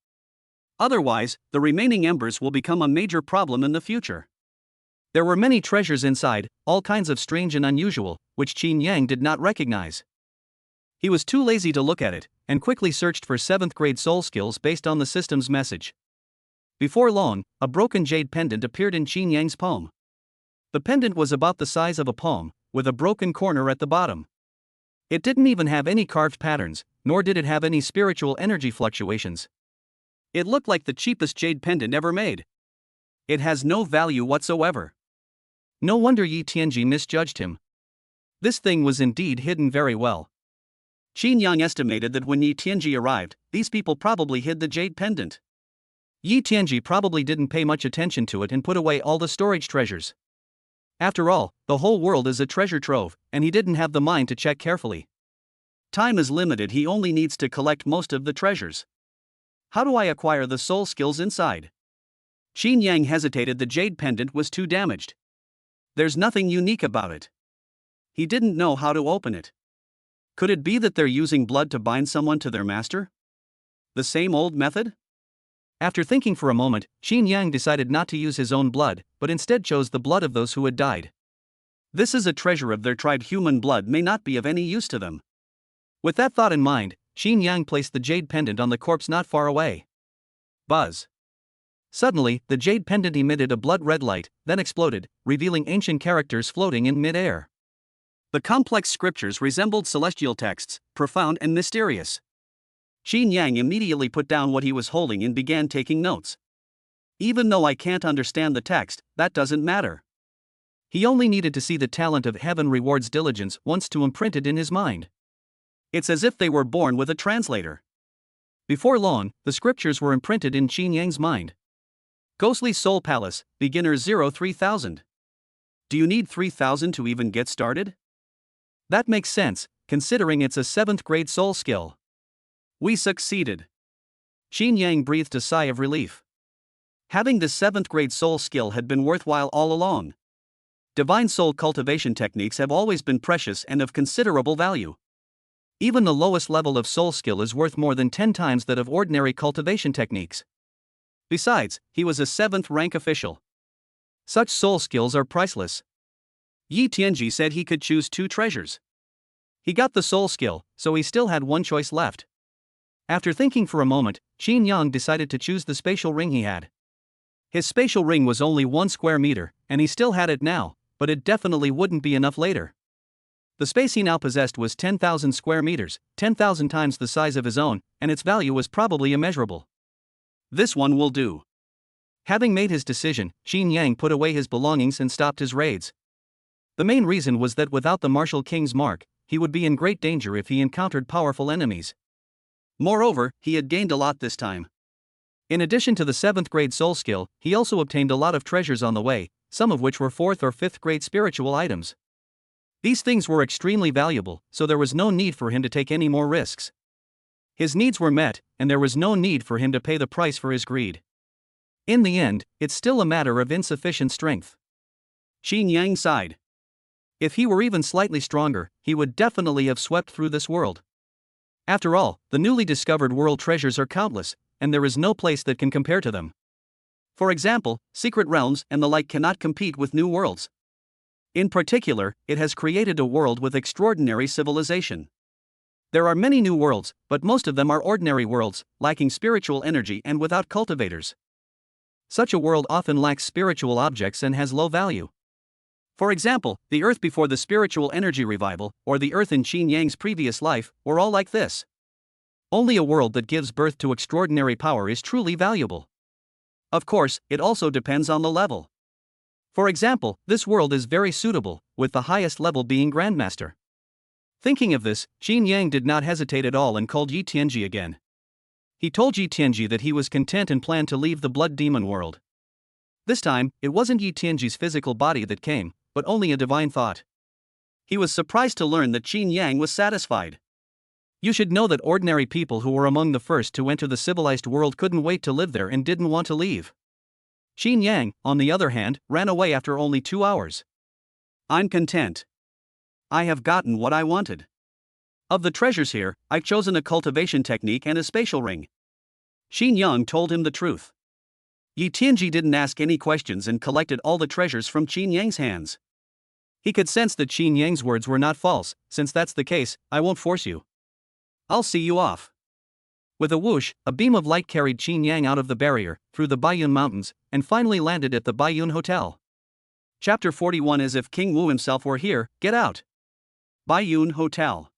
Otherwise, the remaining embers will become a major problem in the future. There were many treasures inside, all kinds of strange and unusual, which Qin Yang did not recognize. He was too lazy to look at it, and quickly searched for 7th grade soul skills based on the system's message. Before long, a broken jade pendant appeared in Qin Yang's palm. The pendant was about the size of a palm, with a broken corner at the bottom. It didn't even have any carved patterns, nor did it have any spiritual energy fluctuations. It looked like the cheapest jade pendant ever made. It has no value whatsoever. No wonder Yi Tianji misjudged him. This thing was indeed hidden very well. Qin Yang estimated that when Yi Tianji arrived, these people probably hid the jade pendant. Yi Tianji probably didn't pay much attention to it and put away all the storage treasures. After all, the whole world is a treasure trove, and he didn't have the mind to check carefully. Time is limited, he only needs to collect most of the treasures. How do I acquire the soul skills inside? Qin Yang hesitated, the jade pendant was too damaged. There's nothing unique about it. He didn't know how to open it. Could it be that they're using blood to bind someone to their master? The same old method? After thinking for a moment, Qin Yang decided not to use his own blood, but instead chose the blood of those who had died. This is a treasure of their tribe, human blood may not be of any use to them. With that thought in mind, Qin Yang placed the jade pendant on the corpse not far away. Buzz. Suddenly, the jade pendant emitted a blood-red light, then exploded, revealing ancient characters floating in mid-air. The complex scriptures resembled celestial texts, profound and mysterious. Qin Yang immediately put down what he was holding and began taking notes. Even though I can't understand the text, that doesn't matter. He only needed to see the talent of heaven rewards diligence once to imprint it in his mind. It's as if they were born with a translator. Before long, the scriptures were imprinted in Qin Yang's mind. Ghostly Soul Palace, Beginner 0-3000. Do you need 3000 to even get started? That makes sense, considering it's a 7th grade soul skill. We succeeded. Qin Yang breathed a sigh of relief. Having the 7th grade soul skill had been worthwhile all along. Divine soul cultivation techniques have always been precious and of considerable value. Even the lowest level of soul skill is worth more than 10 times that of ordinary cultivation techniques. Besides, he was a 7th rank official. Such soul skills are priceless. Yi Tianji said he could choose 2 treasures. He got the soul skill, so he still had one choice left. After thinking for a moment, Qin Yang decided to choose the spatial ring he had. His spatial ring was only 1 square meter, and he still had it now, but it definitely wouldn't be enough later. The space he now possessed was 10,000 square meters, 10,000 times the size of his own, and its value was probably immeasurable. This one will do. Having made his decision, Qin Yang put away his belongings and stopped his raids. The main reason was that without the Martial King's mark, he would be in great danger if he encountered powerful enemies. Moreover, he had gained a lot this time. In addition to the 7th grade soul skill, he also obtained a lot of treasures on the way, some of which were 4th or 5th grade spiritual items. These things were extremely valuable, so there was no need for him to take any more risks. His needs were met, and there was no need for him to pay the price for his greed. In the end, it's still a matter of insufficient strength. Qin Yang sighed. If he were even slightly stronger, he would definitely have swept through this world. After all, the newly discovered world treasures are countless, and there is no place that can compare to them. For example, secret realms and the like cannot compete with new worlds. In particular, it has created a world with extraordinary civilization. There are many new worlds, but most of them are ordinary worlds, lacking spiritual energy and without cultivators. Such a world often lacks spiritual objects and has low value. For example, the Earth before the spiritual energy revival, or the Earth in Qin Yang's previous life, were all like this. Only a world that gives birth to extraordinary power is truly valuable. Of course, it also depends on the level. For example, this world is very suitable, with the highest level being Grandmaster. Thinking of this, Qin Yang did not hesitate at all and called Yi Tianji again. He told Yi Tianji that he was content and planned to leave the Blood Demon world. This time, it wasn't Yi Tianji's physical body that came, but only a divine thought. He was surprised to learn that Qin Yang was satisfied. You should know that ordinary people who were among the first to enter the civilized world couldn't wait to live there and didn't want to leave. Qin Yang, on the other hand, ran away after only 2 hours. I'm content. I have gotten what I wanted. Of the treasures here, I've chosen a cultivation technique and a spatial ring. Qin Yang told him the truth. Yi Tianji didn't ask any questions and collected all the treasures from Qin Yang's hands. He could sense that Qin Yang's words were not false. Since that's the case, I won't force you. I'll see you off. With a whoosh, a beam of light carried Qin Yang out of the barrier, through the Baiyun Mountains, and finally landed at the Baiyun Hotel. Chapter 41. As if King Wu himself were here, get out. Baiyun Hotel.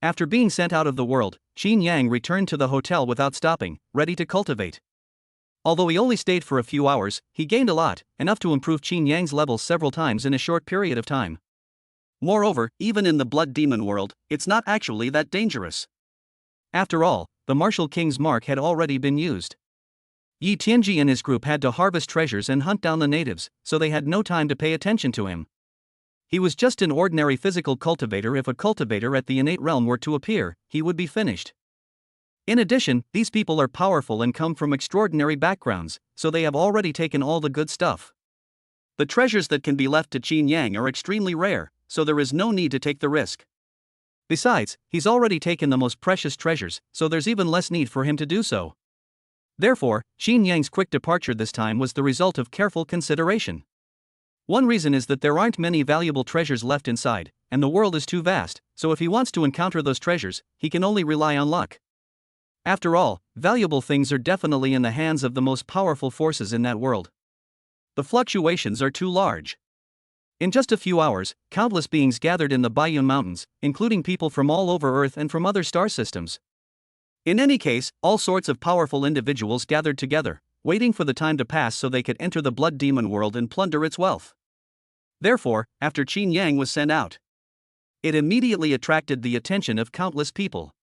After being sent out of the world, Qin Yang returned to the hotel without stopping, ready to cultivate. Although he only stayed for a few hours, he gained a lot, enough to improve Qin Yang's levels several times in a short period of time. Moreover, even in the Blood Demon world, it's not actually that dangerous. After all, the Martial King's mark had already been used. Yi Tianji and his group had to harvest treasures and hunt down the natives, so they had no time to pay attention to him. He was just an ordinary physical cultivator. If a cultivator at the innate realm were to appear, he would be finished. In addition, these people are powerful and come from extraordinary backgrounds, so they have already taken all the good stuff. The treasures that can be left to Qin Yang are extremely rare, so there is no need to take the risk. Besides, he's already taken the most precious treasures, so there's even less need for him to do so. Therefore, Qin Yang's quick departure this time was the result of careful consideration. One reason is that there aren't many valuable treasures left inside, and the world is too vast, so if he wants to encounter those treasures, he can only rely on luck. After all, valuable things are definitely in the hands of the most powerful forces in that world. The fluctuations are too large. In just a few hours, countless beings gathered in the Baiyun Mountains, including people from all over Earth and from other star systems. In any case, all sorts of powerful individuals gathered together, waiting for the time to pass so they could enter the Blood Demon world and plunder its wealth. Therefore, after Qin Yang was sent out, it immediately attracted the attention of countless people.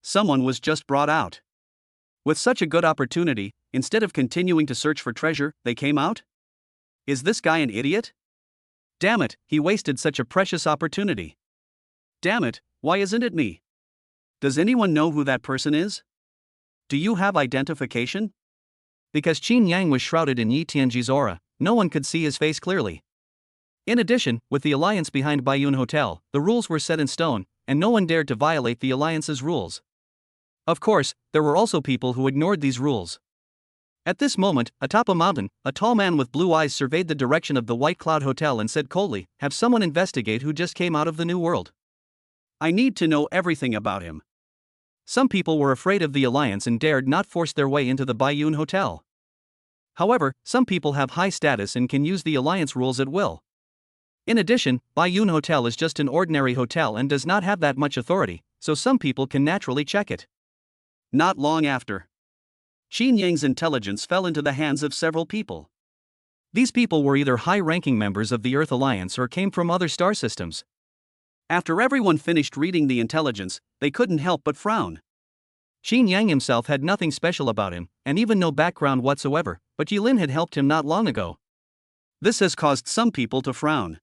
Someone was just brought out. With such a good opportunity, instead of continuing to search for treasure, they came out? Is this guy an idiot? Damn it, he wasted such a precious opportunity. Damn it, why isn't it me? Does anyone know who that person is? Do you have identification? Because Qin Yang was shrouded in Yi Tianji's aura, no one could see his face clearly. In addition, with the alliance behind Baiyun Hotel, the rules were set in stone, and no one dared to violate the alliance's rules. Of course, there were also people who ignored these rules. At this moment, atop a mountain, a tall man with blue eyes surveyed the direction of the White Cloud Hotel and said coldly, "Have someone investigate who just came out of the New World. I need to know everything about him." Some people were afraid of the alliance and dared not force their way into the Baiyun Hotel. However, some people have high status and can use the alliance rules at will. In addition, Baiyun Hotel is just an ordinary hotel and does not have that much authority, so some people can naturally check it. Not long after, Qin Yang's intelligence fell into the hands of several people. These people were either high-ranking members of the Earth Alliance or came from other star systems. After everyone finished reading the intelligence, they couldn't help but frown. Qin Yang himself had nothing special about him, and even no background whatsoever, but Yilin had helped him not long ago. This has caused some people to frown.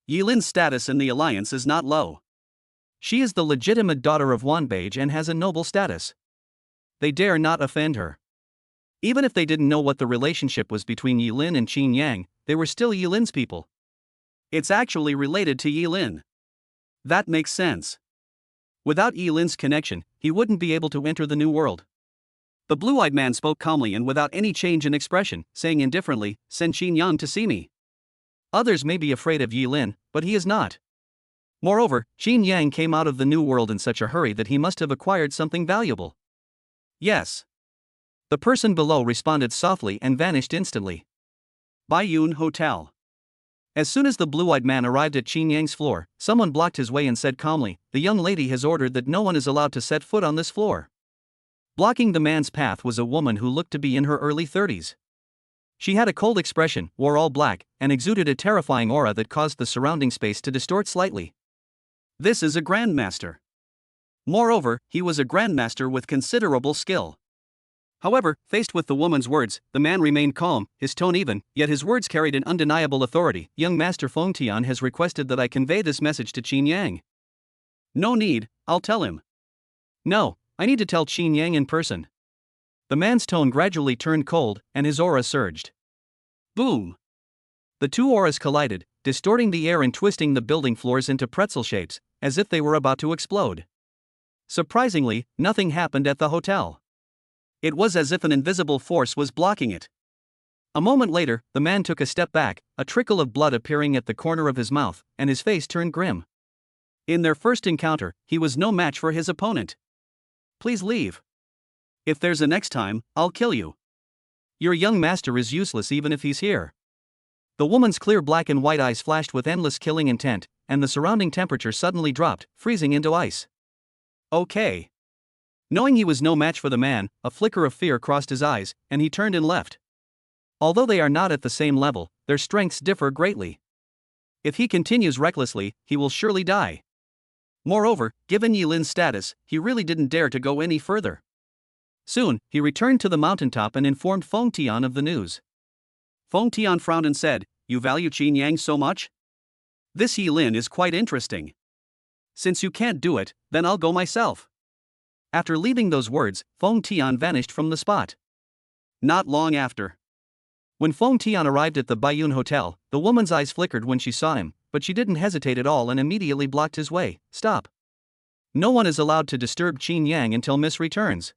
Yilin's status in the alliance is not low. She is the legitimate daughter of Wanbage and has a noble status. They dare not offend her. Even if they didn't know what the relationship was between Yilin and Qin Yang, they were still Yilin's people. It's actually related to Yilin. That makes sense. Without Yilin's connection, he wouldn't be able to enter the New World. The blue-eyed man spoke calmly and without any change in expression, saying indifferently, "Send Qin Yang to see me." Others may be afraid of Yilin, but he is not. Moreover, Qin Yang came out of the New World in such a hurry that he must have acquired something valuable. Yes. The person below responded softly and vanished instantly. Baiyun Hotel. As soon as the blue-eyed man arrived at Qin Yang's floor, someone blocked his way and said calmly, "The young lady has ordered that no one is allowed to set foot on this floor." Blocking the man's path was a woman who looked to be in her early 30s. She had a cold expression, wore all black, and exuded a terrifying aura that caused the surrounding space to distort slightly. This is a grandmaster. Moreover, he was a grandmaster with considerable skill. However, faced with the woman's words, the man remained calm, his tone even, yet his words carried an undeniable authority. "Young Master Feng Tian has requested that I convey this message to Qin Yang." "No need, I'll tell him." "No, I need to tell Qin Yang in person." The man's tone gradually turned cold, and his aura surged. Boom! The two auras collided, distorting the air and twisting the building floors into pretzel shapes, as if they were about to explode. Surprisingly, nothing happened at the hotel. It was as if an invisible force was blocking it. A moment later, the man took a step back, a trickle of blood appearing at the corner of his mouth, and his face turned grim. In their first encounter, he was no match for his opponent. Please leave. If there's a next time, I'll kill you. Your young master is useless even if he's here. The woman's clear black and white eyes flashed with endless killing intent, and the surrounding temperature suddenly dropped, freezing into ice. Okay. Knowing he was no match for the man, a flicker of fear crossed his eyes, and he turned and left. Although they are not at the same level, their strengths differ greatly. If he continues recklessly, he will surely die. Moreover, given Yi Lin's status, he really didn't dare to go any further. Soon, he returned to the mountaintop and informed Feng Tian of the news. Feng Tian frowned and said, "You value Qin Yang so much? This Yi Lin is quite interesting. Since you can't do it, then I'll go myself." After leaving those words, Feng Tian vanished from the spot. Not long after. When Feng Tian arrived at the Baiyun Hotel, the woman's eyes flickered when she saw him, but she didn't hesitate at all and immediately blocked his way. "Stop. No one is allowed to disturb Qin Yang until Miss returns."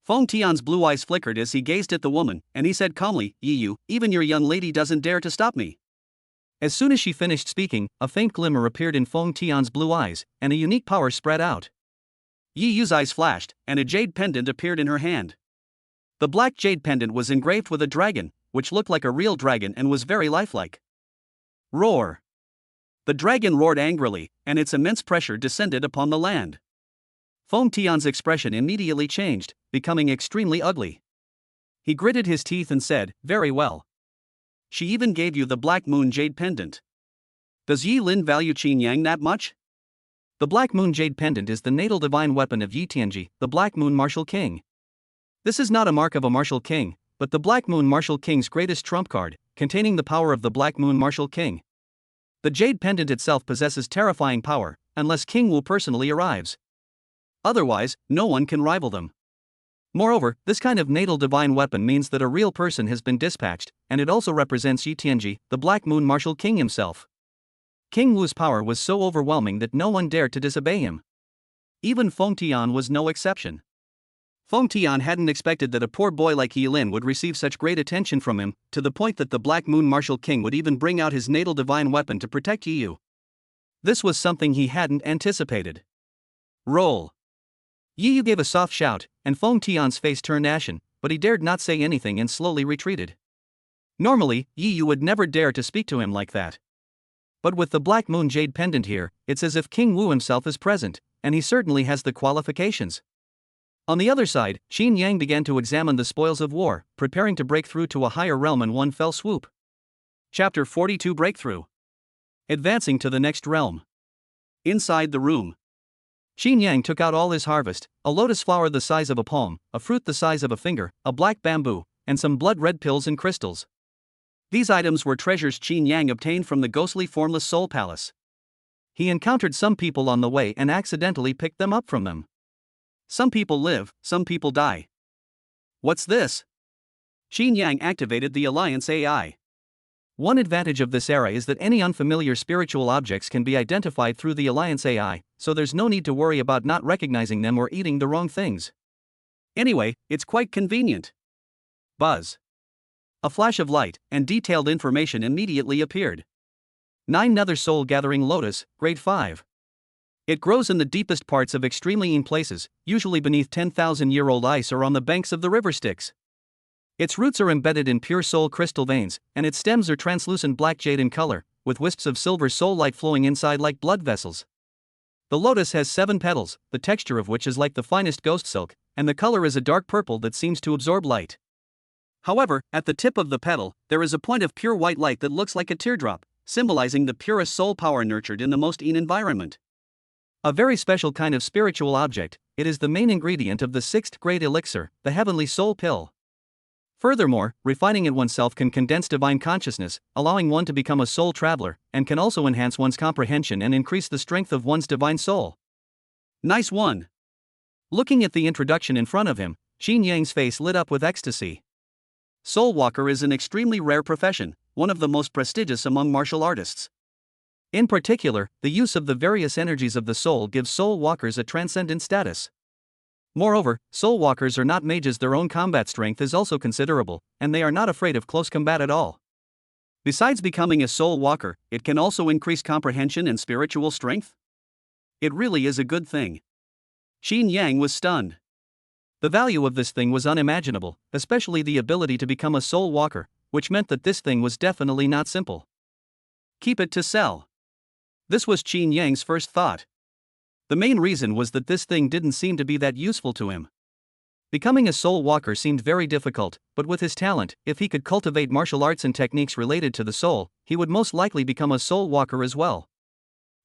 Feng Tian's blue eyes flickered as he gazed at the woman, and he said calmly, "Yi Yu, even your young lady doesn't dare to stop me." As soon as she finished speaking, a faint glimmer appeared in Feng Tian's blue eyes, and a unique power spread out. Yi Yu's eyes flashed, and a jade pendant appeared in her hand. The black jade pendant was engraved with a dragon, which looked like a real dragon and was very lifelike. Roar! The dragon roared angrily, and its immense pressure descended upon the land. Feng Tian's expression immediately changed, becoming extremely ugly. He gritted his teeth and said, "Very well. She even gave you the Black Moon Jade Pendant. Does Yi Lin value Qin Yang that much?" The Black Moon Jade Pendant is the natal divine weapon of Yi Tianji, the Black Moon Martial King. This is not a mark of a martial king, but the Black Moon Martial King's greatest trump card, containing the power of the Black Moon Martial King. The Jade Pendant itself possesses terrifying power, unless King Wu personally arrives. Otherwise, no one can rival them. Moreover, this kind of natal divine weapon means that a real person has been dispatched, and it also represents Yi Tianji, the Black Moon Martial King himself. King Wu's power was so overwhelming that no one dared to disobey him. Even Feng Tian was no exception. Feng Tian hadn't expected that a poor boy like Yi Lin would receive such great attention from him, to the point that the Black Moon Martial King would even bring out his natal divine weapon to protect Yi Yu. This was something he hadn't anticipated. Roll! Yi Yu gave a soft shout, and Feng Tian's face turned ashen, but he dared not say anything and slowly retreated. Normally, Yi Yu would never dare to speak to him like that. But with the Black Moon Jade Pendant here, it's as if King Wu himself is present, and he certainly has the qualifications. On the other side, Qin Yang began to examine the spoils of war, preparing to break through to a higher realm in one fell swoop. Chapter 42 Breakthrough. Advancing to the next realm. Inside the room, Qin Yang took out all his harvest, a lotus flower the size of a palm, a fruit the size of a finger, a black bamboo, and some blood-red pills and crystals. These items were treasures Qin Yang obtained from the ghostly formless soul palace. He encountered some people on the way and accidentally picked them up from them. Some people live, some people die. What's this? Qin Yang activated the Alliance AI. One advantage of this era is that any unfamiliar spiritual objects can be identified through the Alliance AI, so there's no need to worry about not recognizing them or eating the wrong things. Anyway, it's quite convenient. Buzz. A flash of light, and detailed information immediately appeared. 9 Nether Soul Gathering Lotus, Grade 5. It grows in the deepest parts of extremely in places, usually beneath 10,000-year-old ice or on the banks of the river Styx. Its roots are embedded in pure soul crystal veins, and its stems are translucent black jade in color, with wisps of silver soul light flowing inside like blood vessels. The lotus has 7 petals, the texture of which is like the finest ghost silk, and the color is a dark purple that seems to absorb light. However, at the tip of the petal, there is a point of pure white light that looks like a teardrop, symbolizing the purest soul power nurtured in the most environment. A very special kind of spiritual object, it is the main ingredient of the 6th grade elixir, the Heavenly Soul Pill. Furthermore, refining it oneself can condense divine consciousness, allowing one to become a soul traveler, and can also enhance one's comprehension and increase the strength of one's divine soul. Nice one. Looking at the introduction in front of him, Qin Yang's face lit up with ecstasy. Soul Walker is an extremely rare profession, one of the most prestigious among martial artists. In particular, the use of the various energies of the soul gives soul walkers a transcendent status. Moreover, soul walkers are not mages, their own combat strength is also considerable, and they are not afraid of close combat at all. Besides becoming a soul walker, it can also increase comprehension and spiritual strength. It really is a good thing. Qin Yang was stunned. The value of this thing was unimaginable, especially the ability to become a soul walker, which meant that this thing was definitely not simple. Keep it to sell. This was Qin Yang's first thought. The main reason was that this thing didn't seem to be that useful to him. Becoming a soul walker seemed very difficult, but with his talent, if he could cultivate martial arts and techniques related to the soul, he would most likely become a soul walker as well.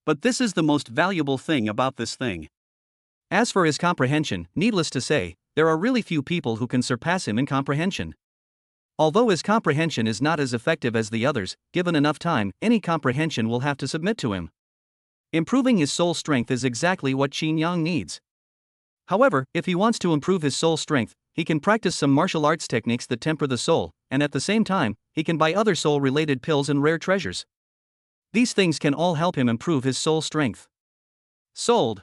But this is the most valuable thing about this thing. As for his comprehension, needless to say, there are really few people who can surpass him in comprehension. Although his comprehension is not as effective as the others, given enough time, any comprehension will have to submit to him. Improving his soul strength is exactly what Qin Yang needs. However, if he wants to improve his soul strength, he can practice some martial arts techniques that temper the soul, and at the same time, he can buy other soul-related pills and rare treasures. These things can all help him improve his soul strength. Sold.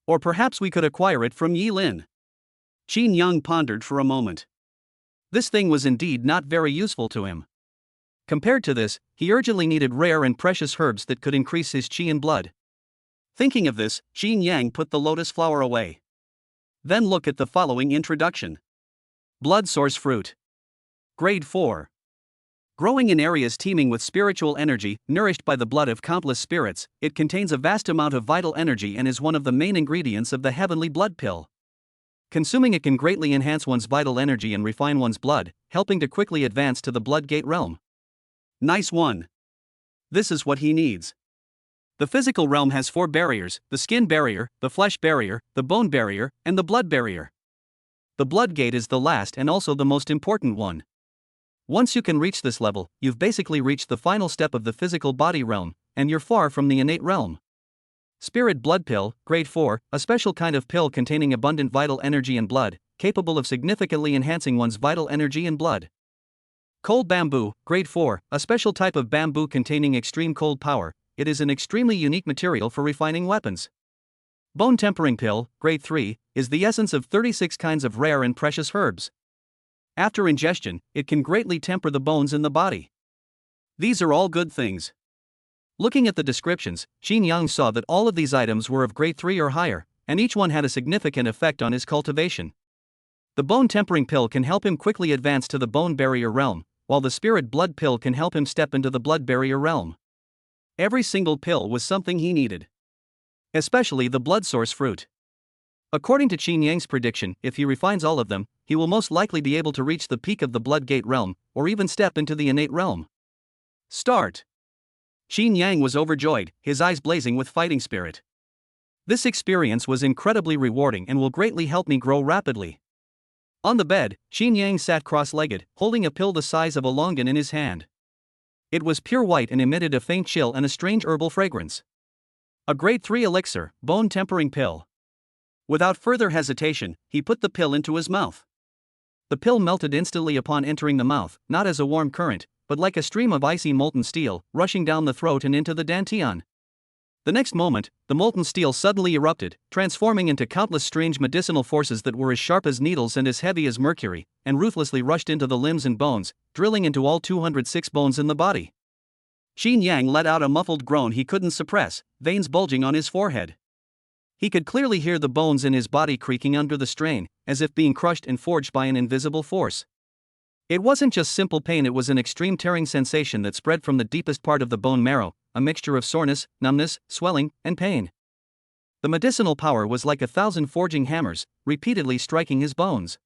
Or perhaps we could acquire it from Yi Lin. Qin Yang pondered for a moment. This thing was indeed not very useful to him. Compared to this, he urgently needed rare and precious herbs that could increase his qi and blood. Thinking of this, Qin Yang put the lotus flower away. Then look at the following introduction. Blood Source Fruit. Grade 4. Growing in areas teeming with spiritual energy, nourished by the blood of countless spirits, it contains a vast amount of vital energy and is one of the main ingredients of the heavenly blood pill. Consuming it can greatly enhance one's vital energy and refine one's blood, helping to quickly advance to the blood gate realm. Nice one. This is what he needs. The physical realm has 4 barriers: the skin barrier, the flesh barrier, the bone barrier, and the blood barrier. The blood gate is the last and also the most important one. Once you can reach this level, you've basically reached the final step of the physical body realm, and you're far from the innate realm. Spirit Blood Pill, Grade 4, a special kind of pill containing abundant vital energy and blood, capable of significantly enhancing one's vital energy and blood. Cold Bamboo, Grade 4, a special type of bamboo containing extreme cold power. It is an extremely unique material for refining weapons. Bone Tempering Pill, Grade 3, is the essence of 36 kinds of rare and precious herbs. After ingestion, it can greatly temper the bones in the body. These are all good things. Looking at the descriptions, Qin Yang saw that all of these items were of Grade 3 or higher, and each one had a significant effect on his cultivation. The Bone Tempering Pill can help him quickly advance to the Bone Barrier realm, while the Spirit Blood Pill can help him step into the Blood Barrier realm. Every single pill was something he needed. Especially the Blood Source Fruit. According to Qin Yang's prediction, if he refines all of them, he will most likely be able to reach the peak of the Blood Gate realm, or even step into the innate realm. Start. Qin Yang was overjoyed, his eyes blazing with fighting spirit. This experience was incredibly rewarding and will greatly help me grow rapidly. On the bed, Qin Yang sat cross-legged, holding a pill the size of a longan in his hand. It was pure white and emitted a faint chill and a strange herbal fragrance. A Grade 3 elixir, Bone Tempering Pill. Without further hesitation, he put the pill into his mouth. The pill melted instantly upon entering the mouth, not as a warm current, but like a stream of icy molten steel, rushing down the throat and into the dantian. The next moment, the molten steel suddenly erupted, transforming into countless strange medicinal forces that were as sharp as needles and as heavy as mercury, and ruthlessly rushed into the limbs and bones, drilling into all 206 bones in the body. Qin Yang let out a muffled groan he couldn't suppress, veins bulging on his forehead. He could clearly hear the bones in his body creaking under the strain, as if being crushed and forged by an invisible force. It wasn't just simple pain, it was an extreme tearing sensation that spread from the deepest part of the bone marrow, a mixture of soreness, numbness, swelling, and pain. The medicinal power was like 1,000 forging hammers, repeatedly striking his bones.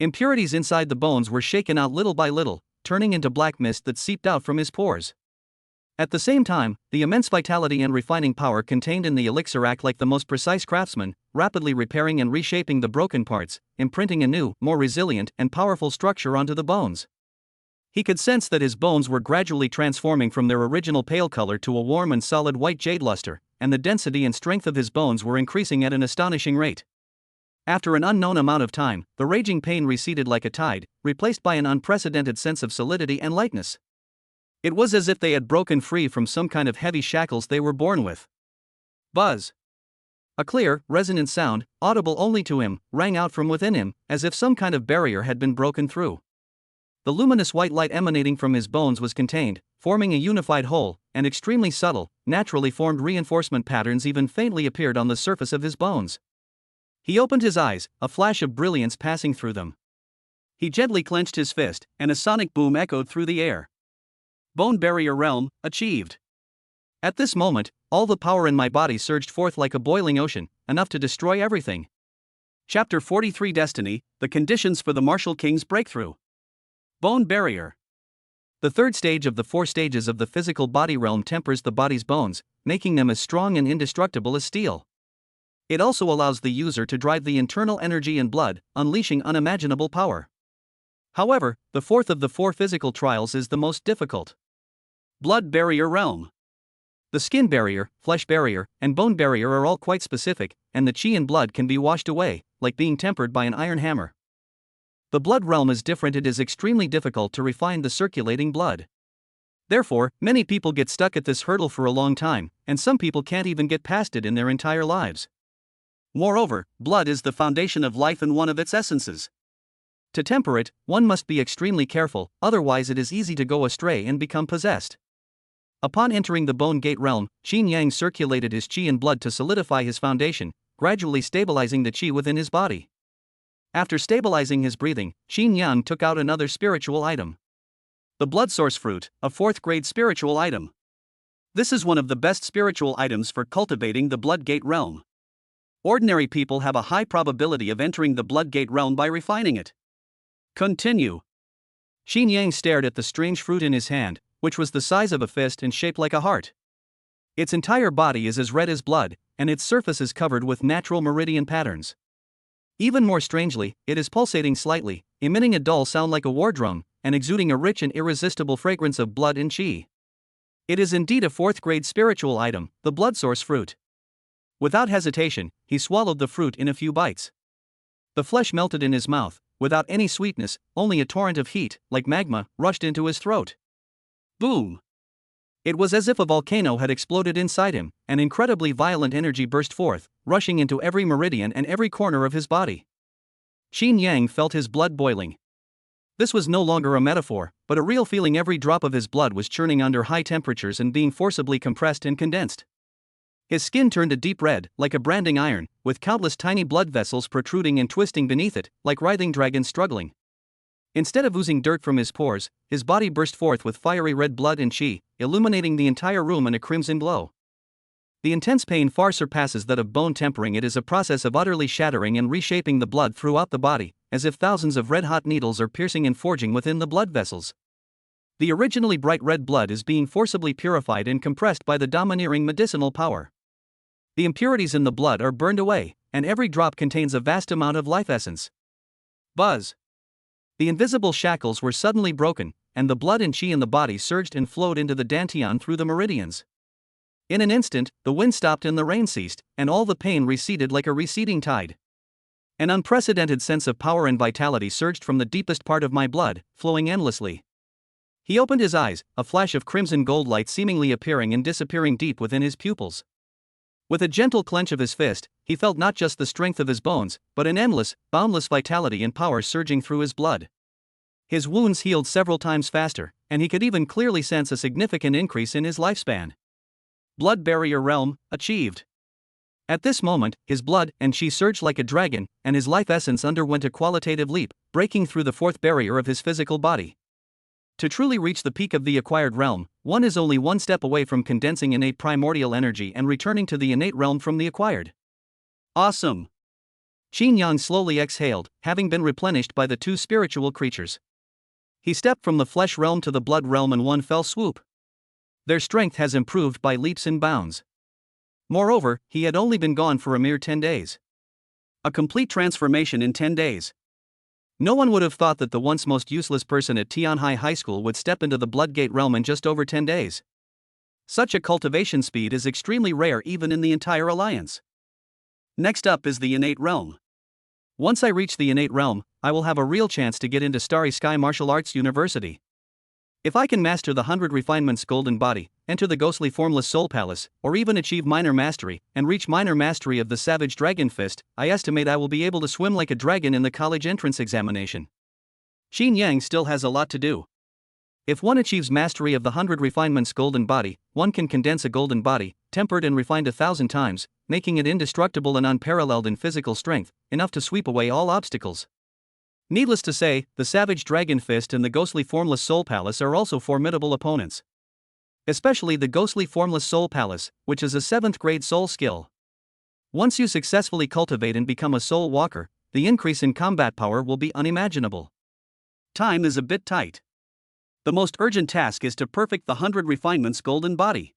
Impurities inside the bones were shaken out little by little, turning into black mist that seeped out from his pores. At the same time, the immense vitality and refining power contained in the elixir act like the most precise craftsman, rapidly repairing and reshaping the broken parts, imprinting a new, more resilient and powerful structure onto the bones. He could sense that his bones were gradually transforming from their original pale color to a warm and solid white jade luster, and the density and strength of his bones were increasing at an astonishing rate. After an unknown amount of time, the raging pain receded like a tide, replaced by an unprecedented sense of solidity and lightness. It was as if they had broken free from some kind of heavy shackles they were born with. Buzz. A clear, resonant sound, audible only to him, rang out from within him, as if some kind of barrier had been broken through. The luminous white light emanating from his bones was contained, forming a unified whole, and extremely subtle, naturally formed reinforcement patterns even faintly appeared on the surface of his bones. He opened his eyes, a flash of brilliance passing through them. He gently clenched his fist, and a sonic boom echoed through the air. Bone Barrier Realm, achieved. At this moment, all the power in my body surged forth like a boiling ocean, enough to destroy everything. Chapter 43 Destiny, the conditions for the Martial King's breakthrough. Bone Barrier. The third stage of the 4 stages of the physical body realm tempers the body's bones, making them as strong and indestructible as steel. It also allows the user to drive the internal energy and blood, unleashing unimaginable power. However, the fourth of the 4 physical trials is the most difficult. Blood Barrier Realm. The skin barrier, flesh barrier, and bone barrier are all quite specific, and the chi and blood can be washed away, like being tempered by an iron hammer. The blood realm is different. It is extremely difficult to refine the circulating blood. Therefore, many people get stuck at this hurdle for a long time, and some people can't even get past it in their entire lives. Moreover, blood is the foundation of life and one of its essences. To temper it, one must be extremely careful, otherwise it is easy to go astray and become possessed. Upon entering the Bone Gate realm, Qin Yang circulated his qi and blood to solidify his foundation, gradually stabilizing the qi within his body. After stabilizing his breathing, Qin Yang took out another spiritual item. The Blood Source Fruit, a 4th grade spiritual item. This is one of the best spiritual items for cultivating the Blood Gate realm. Ordinary people have a high probability of entering the Blood Gate realm by refining it. Continue. Qin Yang stared at the strange fruit in his hand, which was the size of a fist and shaped like a heart. Its entire body is as red as blood, and its surface is covered with natural meridian patterns. Even more strangely, it is pulsating slightly, emitting a dull sound like a war drum, and exuding a rich and irresistible fragrance of blood and qi. It is indeed a 4th grade spiritual item, the Blood Source Fruit. Without hesitation, he swallowed the fruit in a few bites. The flesh melted in his mouth, without any sweetness, only a torrent of heat, like magma, rushed into his throat. Boom! It was as if a volcano had exploded inside him, and incredibly violent energy burst forth, rushing into every meridian and every corner of his body. Qin Yang felt his blood boiling. This was no longer a metaphor, but a real feeling. Every drop of his blood was churning under high temperatures and being forcibly compressed and condensed. His skin turned a deep red, like a branding iron, with countless tiny blood vessels protruding and twisting beneath it, like writhing dragons struggling. Instead of oozing dirt from his pores, his body burst forth with fiery red blood and qi, illuminating the entire room in a crimson glow. The intense pain far surpasses that of bone tempering. It is a process of utterly shattering and reshaping the blood throughout the body, as if thousands of red-hot needles are piercing and forging within the blood vessels. The originally bright red blood is being forcibly purified and compressed by the domineering medicinal power. The impurities in the blood are burned away, and every drop contains a vast amount of life essence. Buzz! The invisible shackles were suddenly broken, and the blood and qi in the body surged and flowed into the dantian through the meridians. In an instant, the wind stopped and the rain ceased, and all the pain receded like a receding tide. An unprecedented sense of power and vitality surged from the deepest part of my blood, flowing endlessly. He opened his eyes, a flash of crimson gold light seemingly appearing and disappearing deep within his pupils. With a gentle clench of his fist, he felt not just the strength of his bones, but an endless, boundless vitality and power surging through his blood. His wounds healed several times faster, and he could even clearly sense a significant increase in his lifespan. Blood Barrier Realm, achieved. At this moment, his blood and qi surged like a dragon, and his life essence underwent a qualitative leap, breaking through the 4th barrier of his physical body. To truly reach the peak of the acquired realm, one is only one step away from condensing innate primordial energy and returning to the innate realm from the acquired. Awesome! Qin Yang slowly exhaled, having been replenished by the 2 spiritual creatures. He stepped from the flesh realm to the blood realm in one fell swoop. Their strength has improved by leaps and bounds. Moreover, he had only been gone for a mere 10 days. A complete transformation in 10 days. No one would have thought that the once most useless person at Tianhai High School would step into the Bloodgate realm in just over 10 days. Such a cultivation speed is extremely rare even in the entire alliance. Next up is the innate realm. Once I reach the innate realm, I will have a real chance to get into Starry Sky Martial Arts University. If I can master the 100 Refinements Golden Body, enter the ghostly formless soul palace, or even achieve minor mastery, and reach minor mastery of the savage dragon fist, I estimate I will be able to swim like a dragon in the college entrance examination. Qin Yang still has a lot to do. If one achieves mastery of the 100 refinements golden body, one can condense a golden body, tempered and refined 1,000 times, making it indestructible and unparalleled in physical strength, enough to sweep away all obstacles. Needless to say, the savage dragon fist and the ghostly formless soul palace are also formidable opponents. Especially the ghostly formless soul palace, which is a 7th grade soul skill. Once you successfully cultivate and become a soul walker, the increase in combat power will be unimaginable. Time is a bit tight. The most urgent task is to perfect the 100 refinements golden body.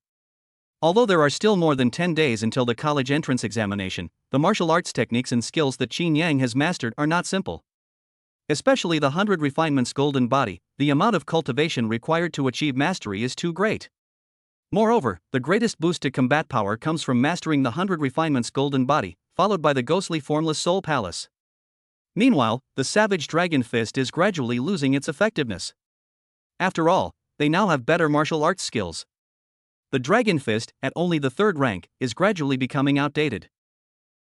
Although there are still more than 10 days until the college entrance examination, the martial arts techniques and skills that Qin Yang has mastered are not simple. Especially the 100 refinements golden body, the amount of cultivation required to achieve mastery is too great. Moreover, the greatest boost to combat power comes from mastering the 100 refinements golden body, followed by the ghostly formless soul palace. Meanwhile, the savage dragon fist is gradually losing its effectiveness. After all, they now have better martial arts skills. The dragon fist, at only the 3rd rank, is gradually becoming outdated.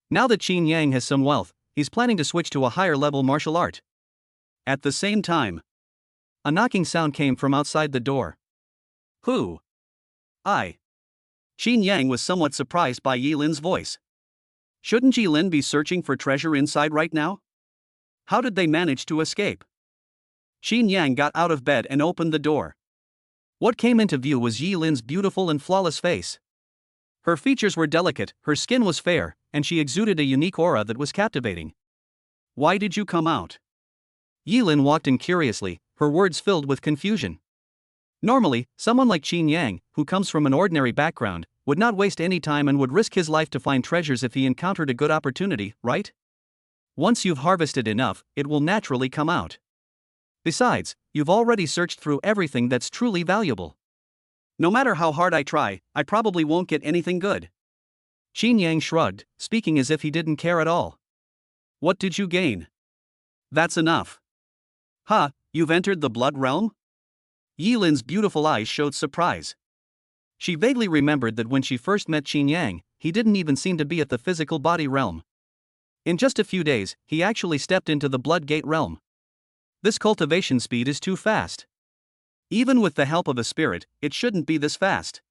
Now that Qin Yang has some wealth, he's planning to switch to a higher level martial art. At the same time, a knocking sound came from outside the door. Who? I. Qin Yang was somewhat surprised by Yi Lin's voice. Shouldn't Yi Lin be searching for treasure inside right now? How did they manage to escape? Qin Yang got out of bed and opened the door. What came into view was Yi Lin's beautiful and flawless face. Her features were delicate, her skin was fair, and she exuded a unique aura that was captivating. Why did you come out? Yi Lin walked in curiously, her words filled with confusion. Normally, someone like Qin Yang, who comes from an ordinary background, would not waste any time and would risk his life to find treasures if he encountered a good opportunity, right? Once you've harvested enough, it will naturally come out. Besides, you've already searched through everything that's truly valuable. No matter how hard I try, I probably won't get anything good. Qin Yang shrugged, speaking as if he didn't care at all. What did you gain? That's enough. Huh, you've entered the blood realm? Yi Lin's beautiful eyes showed surprise. She vaguely remembered that when she first met Qin Yang, he didn't even seem to be at the physical body realm. In just a few days, he actually stepped into the blood gate realm. This cultivation speed is too fast. Even with the help of a spirit, it shouldn't be this fast.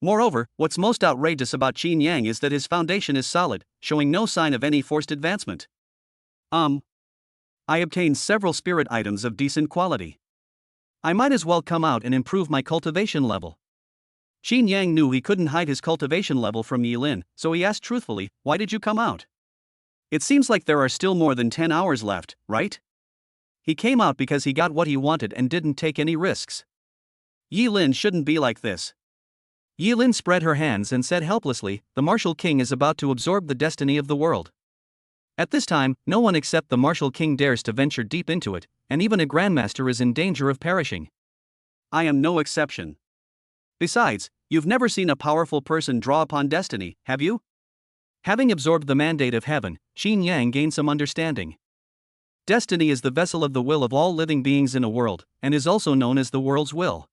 Moreover, what's most outrageous about Qin Yang is that his foundation is solid, showing no sign of any forced advancement. I obtained several spirit items of decent quality. I might as well come out and improve my cultivation level. Qin Yang knew he couldn't hide his cultivation level from Yi Lin, so he asked truthfully, why did you come out? It seems like there are still more than 10 hours left, right? He came out because he got what he wanted and didn't take any risks. Yi Lin shouldn't be like this. Yi Lin spread her hands and said helplessly, the Martial King is about to absorb the destiny of the world. At this time, no one except the Martial King dares to venture deep into it, and even a Grandmaster is in danger of perishing. I am no exception. Besides, you've never seen a powerful person draw upon destiny, have you? Having absorbed the mandate of heaven, Qin Yang gained some understanding. Destiny is the vessel of the will of all living beings in a world, and is also known as the world's will.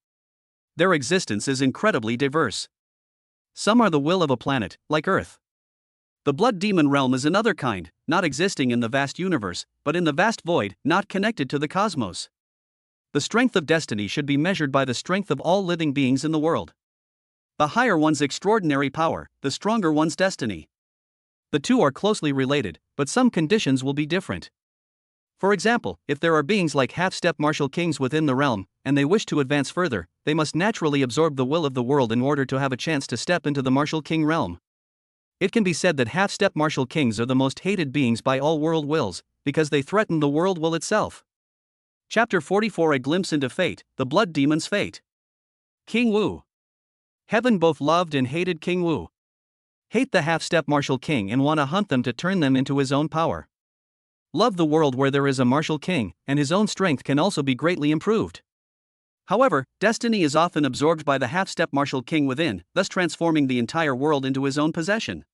Their existence is incredibly diverse. Some are the will of a planet, like Earth. The blood demon realm is another kind, not existing in the vast universe, but in the vast void, not connected to the cosmos. The strength of destiny should be measured by the strength of all living beings in the world. The higher one's extraordinary power, the stronger one's destiny. The two are closely related, but some conditions will be different. For example, if there are beings like half-step martial kings within the realm, and they wish to advance further, they must naturally absorb the will of the world in order to have a chance to step into the martial king realm. It can be said that half-step martial kings are the most hated beings by all world wills, because they threaten the world will itself. Chapter 44: A Glimpse into Fate, the Blood Demon's Fate. King Wu. Heaven both loved and hated King Wu. Hate the half-step martial king and want to hunt them to turn them into his own power. Love the world where there is a martial king, and his own strength can also be greatly improved. However, destiny is often absorbed by the half-step martial king within, thus transforming the entire world into his own possession.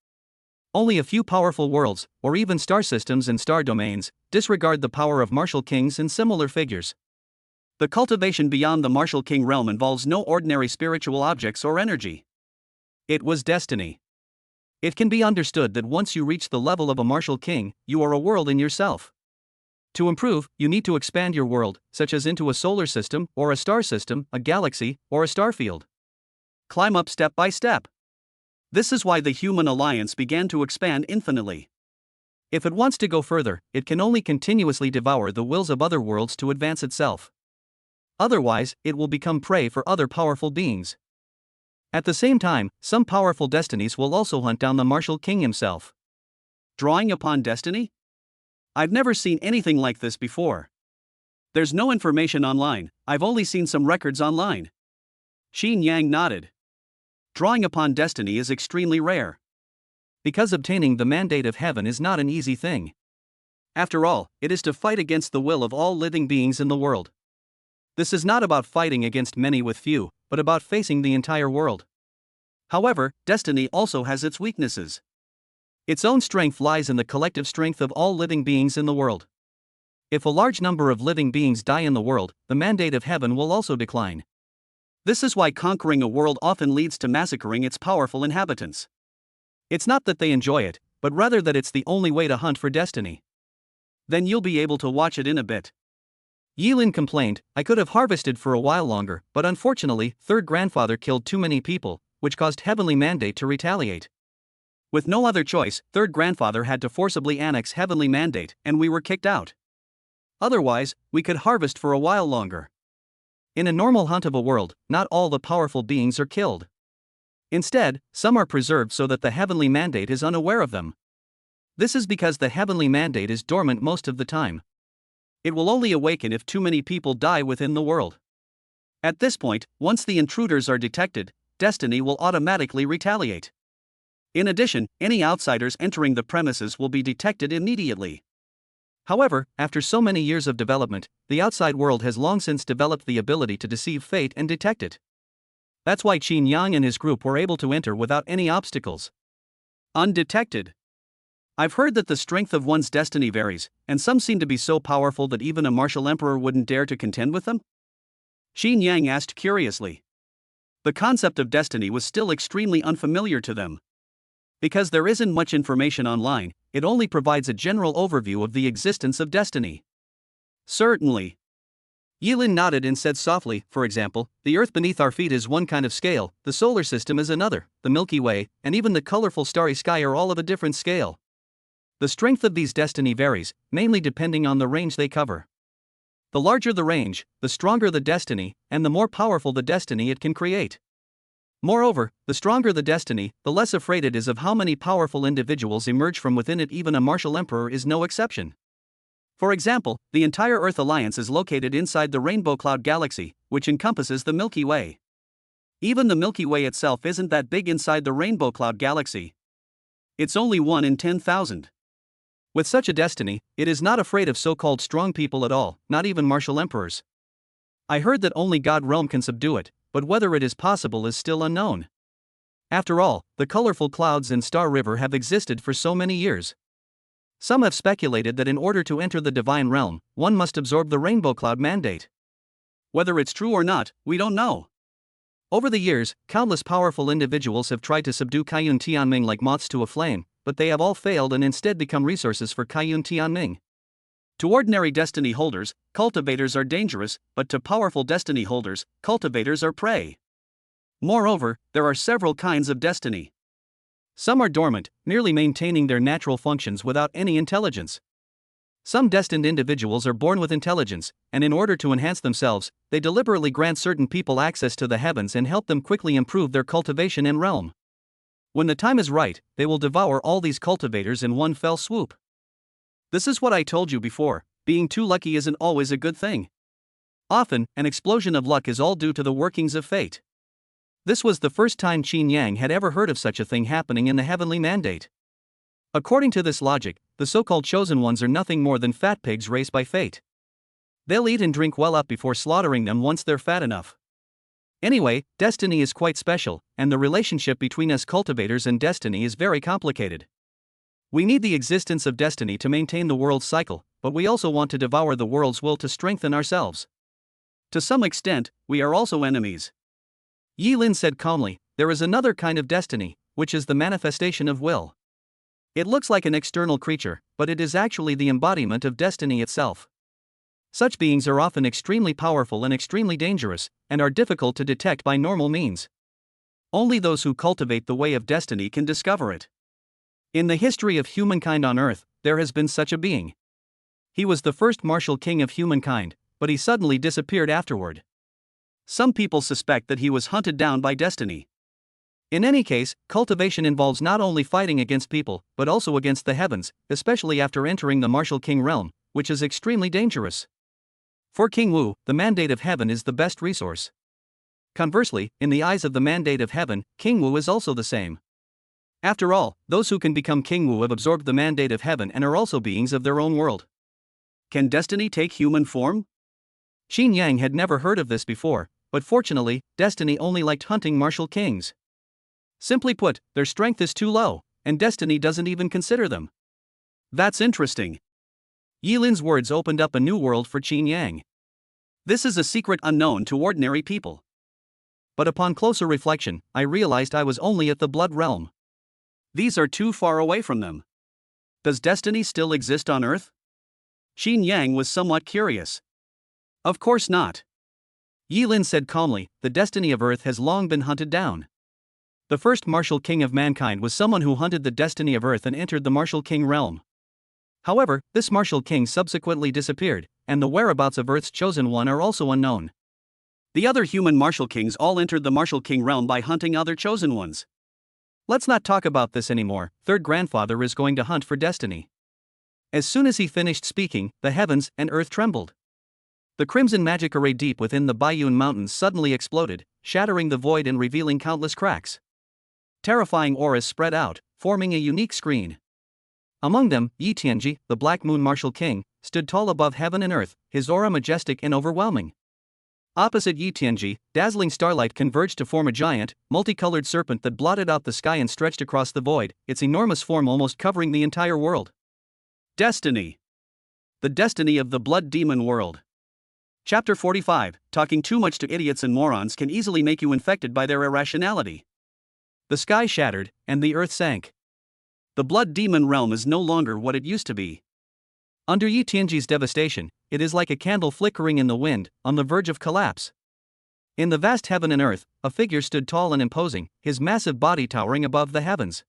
Only a few powerful worlds, or even star systems and star domains, disregard the power of martial kings and similar figures. The cultivation beyond the martial king realm involves no ordinary spiritual objects or energy. It was destiny. It can be understood that once you reach the level of a martial king, you are a world in yourself. To improve, you need to expand your world, such as into a solar system, or a star system, a galaxy, or a starfield. Climb up step by step. This is why the human alliance began to expand infinitely. If it wants to go further, it can only continuously devour the wills of other worlds to advance itself. Otherwise, it will become prey for other powerful beings. At the same time, some powerful destinies will also hunt down the martial king himself. Drawing upon destiny? I've never seen anything like this before. There's no information online, I've only seen some records online. Qin Yang nodded. Drawing upon destiny is extremely rare. Because obtaining the mandate of heaven is not an easy thing. After all, it is to fight against the will of all living beings in the world. This is not about fighting against many with few, but about facing the entire world. However, destiny also has its weaknesses. Its own strength lies in the collective strength of all living beings in the world. If a large number of living beings die in the world, the mandate of heaven will also decline. This is why conquering a world often leads to massacring its powerful inhabitants. It's not that they enjoy it, but rather that it's the only way to hunt for destiny. Then you'll be able to watch it in a bit. Yilin complained, I could have harvested for a while longer, but unfortunately, third grandfather killed too many people, which caused Heavenly Mandate to retaliate. With no other choice, third grandfather had to forcibly annex Heavenly Mandate, and we were kicked out. Otherwise, we could harvest for a while longer. In a normal hunt of a world, not all the powerful beings are killed. Instead, some are preserved so that the Heavenly Mandate is unaware of them. This is because the Heavenly Mandate is dormant most of the time. It will only awaken if too many people die within the world. At this point, once the intruders are detected, destiny will automatically retaliate. In addition, any outsiders entering the premises will be detected immediately. However, after so many years of development, the outside world has long since developed the ability to deceive fate and detect it. That's why Qin Yang and his group were able to enter without any obstacles. Undetected. I've heard that the strength of one's destiny varies, and some seem to be so powerful that even a martial emperor wouldn't dare to contend with them? Qin Yang asked curiously. The concept of destiny was still extremely unfamiliar to them. Because there isn't much information online, it only provides a general overview of the existence of destiny. Certainly. Yilin nodded and said softly, for example, the earth beneath our feet is one kind of scale, the solar system is another, the Milky Way, and even the colorful starry sky are all of a different scale. The strength of these destiny varies, mainly depending on the range they cover. The larger the range, the stronger the destiny, and the more powerful the destiny it can create. Moreover, the stronger the destiny, the less afraid it is of how many powerful individuals emerge from within it. Even a martial emperor is no exception. For example, the entire Earth Alliance is located inside the Rainbow Cloud Galaxy, which encompasses the Milky Way. Even the Milky Way itself isn't that big inside the Rainbow Cloud Galaxy. It's only 1 in 10,000. With such a destiny, it is not afraid of so-called strong people at all, not even martial emperors. I heard that only God realm can subdue it, but whether it is possible is still unknown. After all, the colorful clouds in Star River have existed for so many years. Some have speculated that in order to enter the divine realm, one must absorb the Rainbow Cloud Mandate. Whether it's true or not, we don't know. Over the years, countless powerful individuals have tried to subdue Kaiyun Tianming like moths to a flame, but they have all failed and instead become resources for Kaiyun Tianming. To ordinary destiny holders, cultivators are dangerous, but to powerful destiny holders, cultivators are prey. Moreover, there are several kinds of destiny. Some are dormant, merely maintaining their natural functions without any intelligence. Some destined individuals are born with intelligence, and in order to enhance themselves, they deliberately grant certain people access to the heavens and help them quickly improve their cultivation and realm. When the time is right, they will devour all these cultivators in one fell swoop. This is what I told you before, being too lucky isn't always a good thing. Often, an explosion of luck is all due to the workings of fate. This was the first time Qin Yang had ever heard of such a thing happening in the Heavenly Mandate. According to this logic, the so-called chosen ones are nothing more than fat pigs raised by fate. They'll eat and drink well up before slaughtering them once they're fat enough. Anyway, destiny is quite special, and the relationship between us cultivators and destiny is very complicated. We need the existence of destiny to maintain the world's cycle, but we also want to devour the world's will to strengthen ourselves. To some extent, we are also enemies. Yi Lin said calmly, there is another kind of destiny, which is the manifestation of will. It looks like an external creature, but it is actually the embodiment of destiny itself. Such beings are often extremely powerful and extremely dangerous, and are difficult to detect by normal means. Only those who cultivate the way of destiny can discover it. In the history of humankind on Earth, there has been such a being. He was the first martial king of humankind, but he suddenly disappeared afterward. Some people suspect that he was hunted down by destiny. In any case, cultivation involves not only fighting against people, but also against the heavens, especially after entering the martial king realm, which is extremely dangerous. For King Wu, the mandate of heaven is the best resource. Conversely, in the eyes of the mandate of heaven, King Wu is also the same. After all, those who can become King Wu have absorbed the mandate of heaven and are also beings of their own world. Can destiny take human form? Xin Yang had never heard of this before, but fortunately, destiny only liked hunting martial kings. Simply put, their strength is too low, and destiny doesn't even consider them. That's interesting. Yi Lin's words opened up a new world for Xin Yang. This is a secret unknown to ordinary people. But upon closer reflection, I realized I was only at the blood realm. These are too far away from them. Does destiny still exist on Earth? Xin Yang was somewhat curious. Of course not. Yi Lin said calmly, the destiny of Earth has long been hunted down. The first martial king of mankind was someone who hunted the destiny of Earth and entered the martial king realm. However, this martial king subsequently disappeared, and the whereabouts of Earth's chosen one are also unknown. The other human martial kings all entered the martial king realm by hunting other chosen ones. Let's not talk about this anymore. Third grandfather is going to hunt for destiny. As soon as he finished speaking, the heavens and earth trembled. The crimson magic array deep within the Baiyun Mountains suddenly exploded, shattering the void and revealing countless cracks. Terrifying auras spread out, forming a unique screen. Among them, Yi Tianji, the Black Moon Martial King, stood tall above heaven and earth, his aura majestic and overwhelming. Opposite Yi Tianji, dazzling starlight converged to form a giant, multicolored serpent that blotted out the sky and stretched across the void, its enormous form almost covering the entire world. Destiny. The destiny of the blood demon world. Chapter 45, talking too much to idiots and morons can easily make you infected by their irrationality. The sky shattered, and the earth sank. The blood demon realm is no longer what it used to be. Under Yi Tianji's devastation, it is like a candle flickering in the wind, on the verge of collapse. In the vast heaven and earth, a figure stood tall and imposing, his massive body towering above the heavens.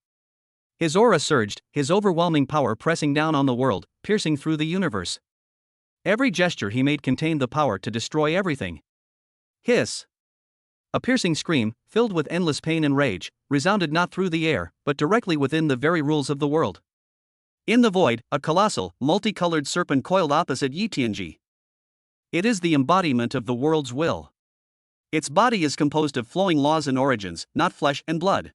His aura surged, his overwhelming power pressing down on the world, piercing through the universe. Every gesture he made contained the power to destroy everything. Hiss! A piercing scream, filled with endless pain and rage, resounded not through the air, but directly within the very rules of the world. In the void, a colossal, multicolored serpent coiled opposite Yi Tianji. It is the embodiment of the world's will. Its body is composed of flowing laws and origins, not flesh and blood.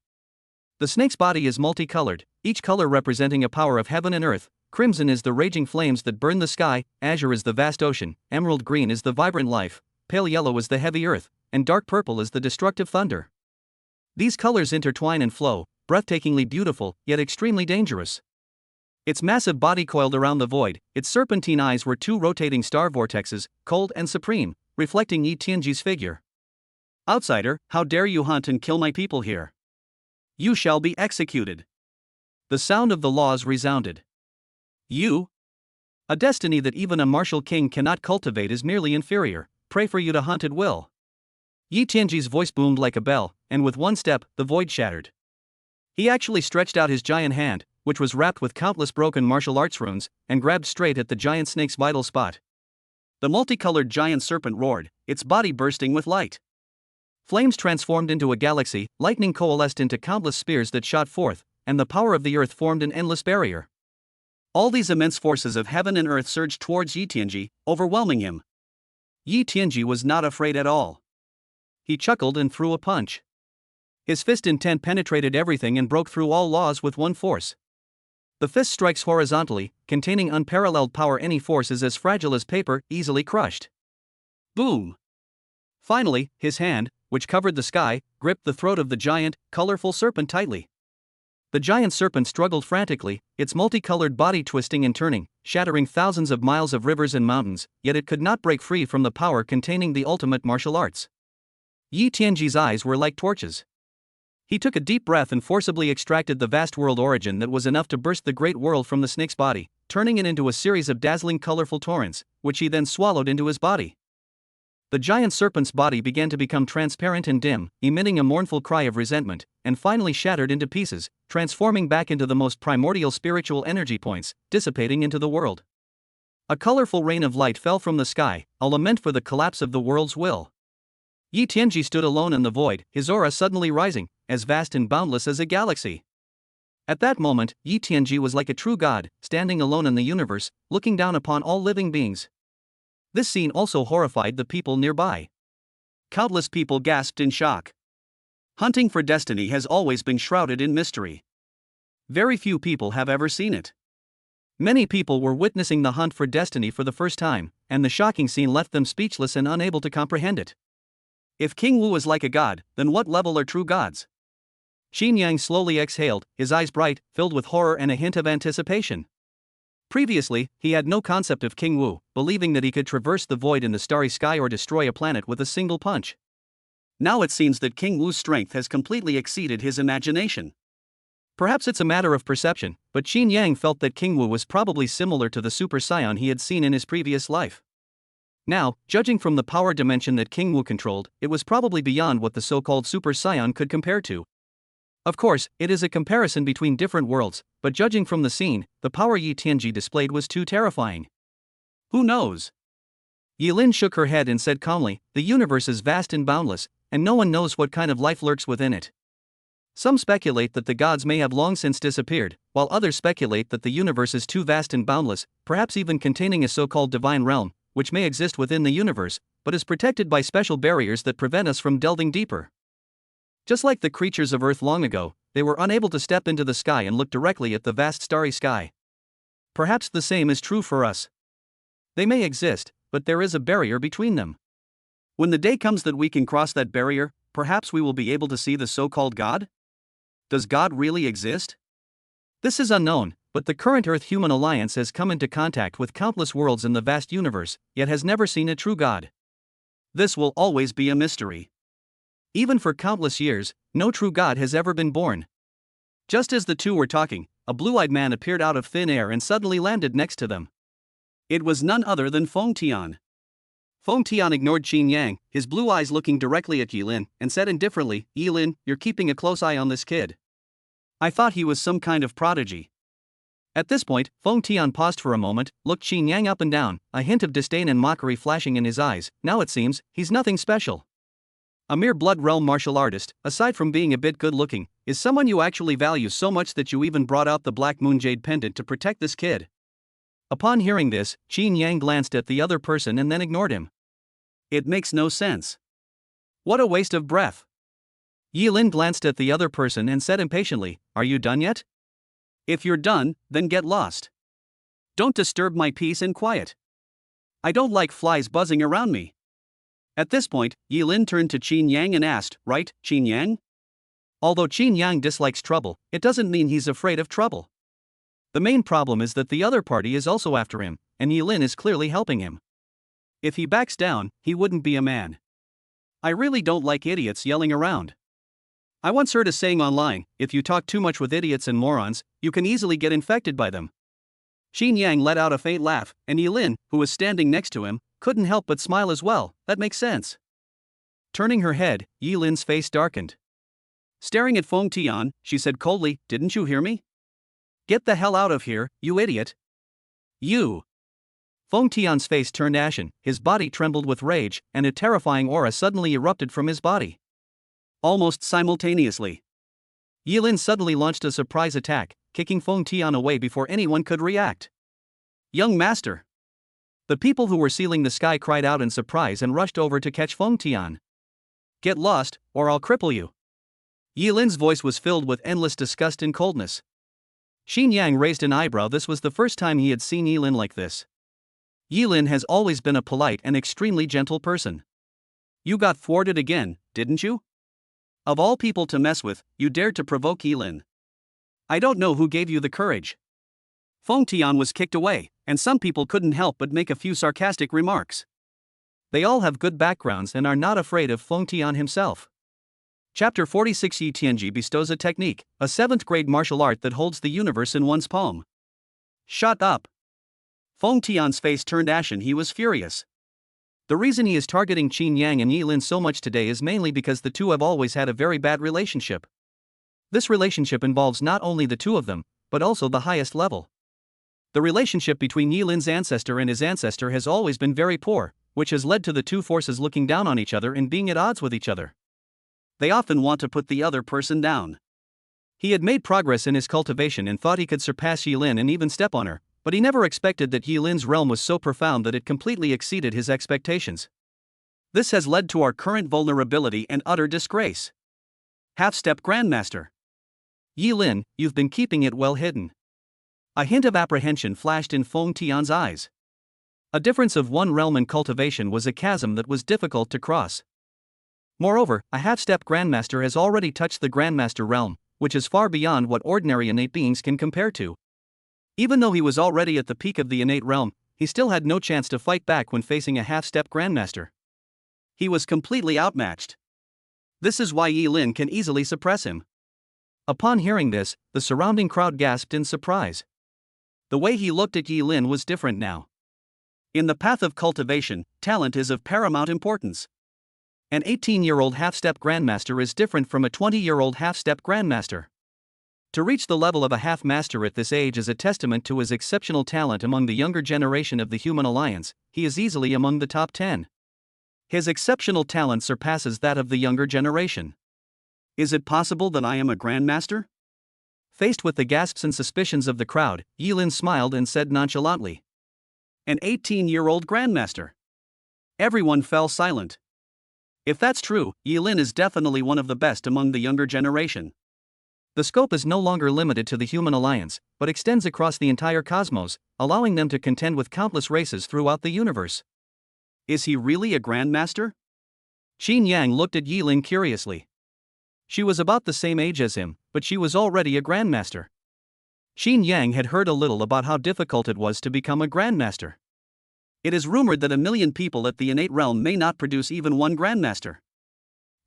The snake's body is multicolored, each color representing a power of heaven and earth. Crimson is the raging flames that burn the sky, azure is the vast ocean, emerald green is the vibrant life, pale yellow is the heavy earth, and dark purple is the destructive thunder. These colors intertwine and flow, breathtakingly beautiful, yet extremely dangerous. Its massive body coiled around the void, its serpentine eyes were two rotating star vortexes, cold and supreme, reflecting Yi Tianji's figure. Outsider, how dare you hunt and kill my people here? You shall be executed. The sound of the laws resounded. You? A destiny that even a martial king cannot cultivate is merely inferior. Pray for you to hunt at will. Yi Tianji's voice boomed like a bell, and with one step, the void shattered. He actually stretched out his giant hand, which was wrapped with countless broken martial arts runes, and grabbed straight at the giant snake's vital spot. The multicolored giant serpent roared, its body bursting with light. Flames transformed into a galaxy, lightning coalesced into countless spears that shot forth, and the power of the earth formed an endless barrier. All these immense forces of heaven and earth surged towards Yi Tianji, overwhelming him. Yi Tianji was not afraid at all. He chuckled and threw a punch. His fist intent penetrated everything and broke through all laws with one force. The fist strikes horizontally, containing unparalleled power. Any force is as fragile as paper, easily crushed. Boom! Finally, his hand, which covered the sky, gripped the throat of the giant, colorful serpent tightly. The giant serpent struggled frantically, its multicolored body twisting and turning, shattering thousands of miles of rivers and mountains, yet it could not break free from the power containing the ultimate martial arts. Yi Tianji's eyes were like torches. He took a deep breath and forcibly extracted the vast world origin that was enough to burst the great world from the snake's body, turning it into a series of dazzling colorful torrents, which he then swallowed into his body. The giant serpent's body began to become transparent and dim, emitting a mournful cry of resentment, and finally shattered into pieces, transforming back into the most primordial spiritual energy points, dissipating into the world. A colorful rain of light fell from the sky, a lament for the collapse of the world's will. Yi Tianji stood alone in the void, his aura suddenly rising, as vast and boundless as a galaxy. At that moment, Yi Tianji was like a true god, standing alone in the universe, looking down upon all living beings. This scene also horrified the people nearby. Countless people gasped in shock. Hunting for destiny has always been shrouded in mystery. Very few people have ever seen it. Many people were witnessing the hunt for destiny for the first time, and the shocking scene left them speechless and unable to comprehend it. If King Wu is like a god, then what level are true gods? Qin Yang slowly exhaled, his eyes bright, filled with horror and a hint of anticipation. Previously, he had no concept of King Wu, believing that he could traverse the void in the starry sky or destroy a planet with a single punch. Now it seems that King Wu's strength has completely exceeded his imagination. Perhaps it's a matter of perception, but Qin Yang felt that King Wu was probably similar to the Super Saiyan he had seen in his previous life. Now, judging from the power dimension that King Wu controlled, it was probably beyond what the so-called Super Saiyan could compare to. Of course, it is a comparison between different worlds, but judging from the scene, the power Yi Tianji displayed was too terrifying. Who knows? Yilin shook her head and said calmly, the universe is vast and boundless, and no one knows what kind of life lurks within it. Some speculate that the gods may have long since disappeared, while others speculate that the universe is too vast and boundless, perhaps even containing a so-called divine realm, which may exist within the universe, but is protected by special barriers that prevent us from delving deeper. Just like the creatures of Earth long ago, they were unable to step into the sky and look directly at the vast starry sky. Perhaps the same is true for us. They may exist, but there is a barrier between them. When the day comes that we can cross that barrier, perhaps we will be able to see the so-called God? Does God really exist? This is unknown, but the current Earth-Human Alliance has come into contact with countless worlds in the vast universe, yet has never seen a true God. This will always be a mystery. Even for countless years, no true god has ever been born. Just as the two were talking, a blue-eyed man appeared out of thin air and suddenly landed next to them. It was none other than Feng Tian. Feng Tian ignored Qin Yang, his blue eyes looking directly at Yilin, and said indifferently, Yilin, you're keeping a close eye on this kid. I thought he was some kind of prodigy. At this point, Feng Tian paused for a moment, looked Qin Yang up and down, a hint of disdain and mockery flashing in his eyes. Now it seems, he's nothing special. A mere blood realm martial artist, aside from being a bit good-looking, is someone you actually value so much that you even brought out the Black Moon Jade pendant to protect this kid. Upon hearing this, Qin Yang glanced at the other person and then ignored him. It makes no sense. What a waste of breath. Yilin glanced at the other person and said impatiently, are you done yet? If you're done, then get lost. Don't disturb my peace and quiet. I don't like flies buzzing around me. At this point, Yilin turned to Qin Yang and asked, right, Qin Yang? Although Qin Yang dislikes trouble, it doesn't mean he's afraid of trouble. The main problem is that the other party is also after him, and Yilin is clearly helping him. If he backs down, he wouldn't be a man. I really don't like idiots yelling around. I once heard a saying online, if you talk too much with idiots and morons, you can easily get infected by them. Qin Yang let out a faint laugh, and Yilin, who was standing next to him, couldn't help but smile as well. That makes sense. Turning her head, Yilin's face darkened. Staring at Feng Tian, she said coldly, didn't you hear me? Get the hell out of here, you idiot. You. Feng Tian's face turned ashen, his body trembled with rage, and a terrifying aura suddenly erupted from his body. Almost simultaneously, Yilin suddenly launched a surprise attack, kicking Feng Tian away before anyone could react. Young master. The people who were sealing the sky cried out in surprise and rushed over to catch Feng Tian. Get lost, or I'll cripple you. Yilin's voice was filled with endless disgust and coldness. Qin Yang raised an eyebrow. This was the first time he had seen Yilin like this. Yilin has always been a polite and extremely gentle person. You got thwarted again, didn't you? Of all people to mess with, you dared to provoke Yilin. I don't know who gave you the courage. Feng Tian was kicked away, and some people couldn't help but make a few sarcastic remarks. They all have good backgrounds and are not afraid of Feng Tian himself. Chapter 46 Yi Tianji bestows a technique, a 7th grade martial art that holds the universe in one's palm. Shut up. Feng Tian's face turned ashen. He was furious. The reason he is targeting Qin Yang and Yi Lin so much today is mainly because the two have always had a very bad relationship. This relationship involves not only the two of them, but also the highest level. The relationship between Yi Lin's ancestor and his ancestor has always been very poor, which has led to the two forces looking down on each other and being at odds with each other. They often want to put the other person down. He had made progress in his cultivation and thought he could surpass Yi Lin and even step on her, but he never expected that Yi Lin's realm was so profound that it completely exceeded his expectations. This has led to our current vulnerability and utter disgrace. Half-step Grandmaster. Yi Lin, you've been keeping it well hidden. A hint of apprehension flashed in Feng Tian's eyes. A difference of one realm in cultivation was a chasm that was difficult to cross. Moreover, a half-step Grandmaster has already touched the Grandmaster realm, which is far beyond what ordinary innate beings can compare to. Even though he was already at the peak of the innate realm, he still had no chance to fight back when facing a half-step Grandmaster. He was completely outmatched. This is why Yi Lin can easily suppress him. Upon hearing this, the surrounding crowd gasped in surprise. The way he looked at Yi Lin was different now. In the path of cultivation, talent is of paramount importance. An 18-year-old half-step Grandmaster is different from a 20-year-old half-step Grandmaster. To reach the level of a half-master at this age is a testament to his exceptional talent among the younger generation of the Human Alliance. He is easily among the top 10. His exceptional talent surpasses that of the younger generation. Is it possible that I am a Grandmaster? Faced with the gasps and suspicions of the crowd, Yi Lin smiled and said nonchalantly. An 18-year-old Grandmaster. Everyone fell silent. If that's true, Yi Lin is definitely one of the best among the younger generation. The scope is no longer limited to the Human Alliance, but extends across the entire cosmos, allowing them to contend with countless races throughout the universe. Is he really a Grandmaster? Qin Yang looked at Yi Lin curiously. She was about the same age as him, but she was already a Grandmaster. Qin Yang had heard a little about how difficult it was to become a Grandmaster. It is rumored that 1 million people at the innate realm may not produce even one Grandmaster.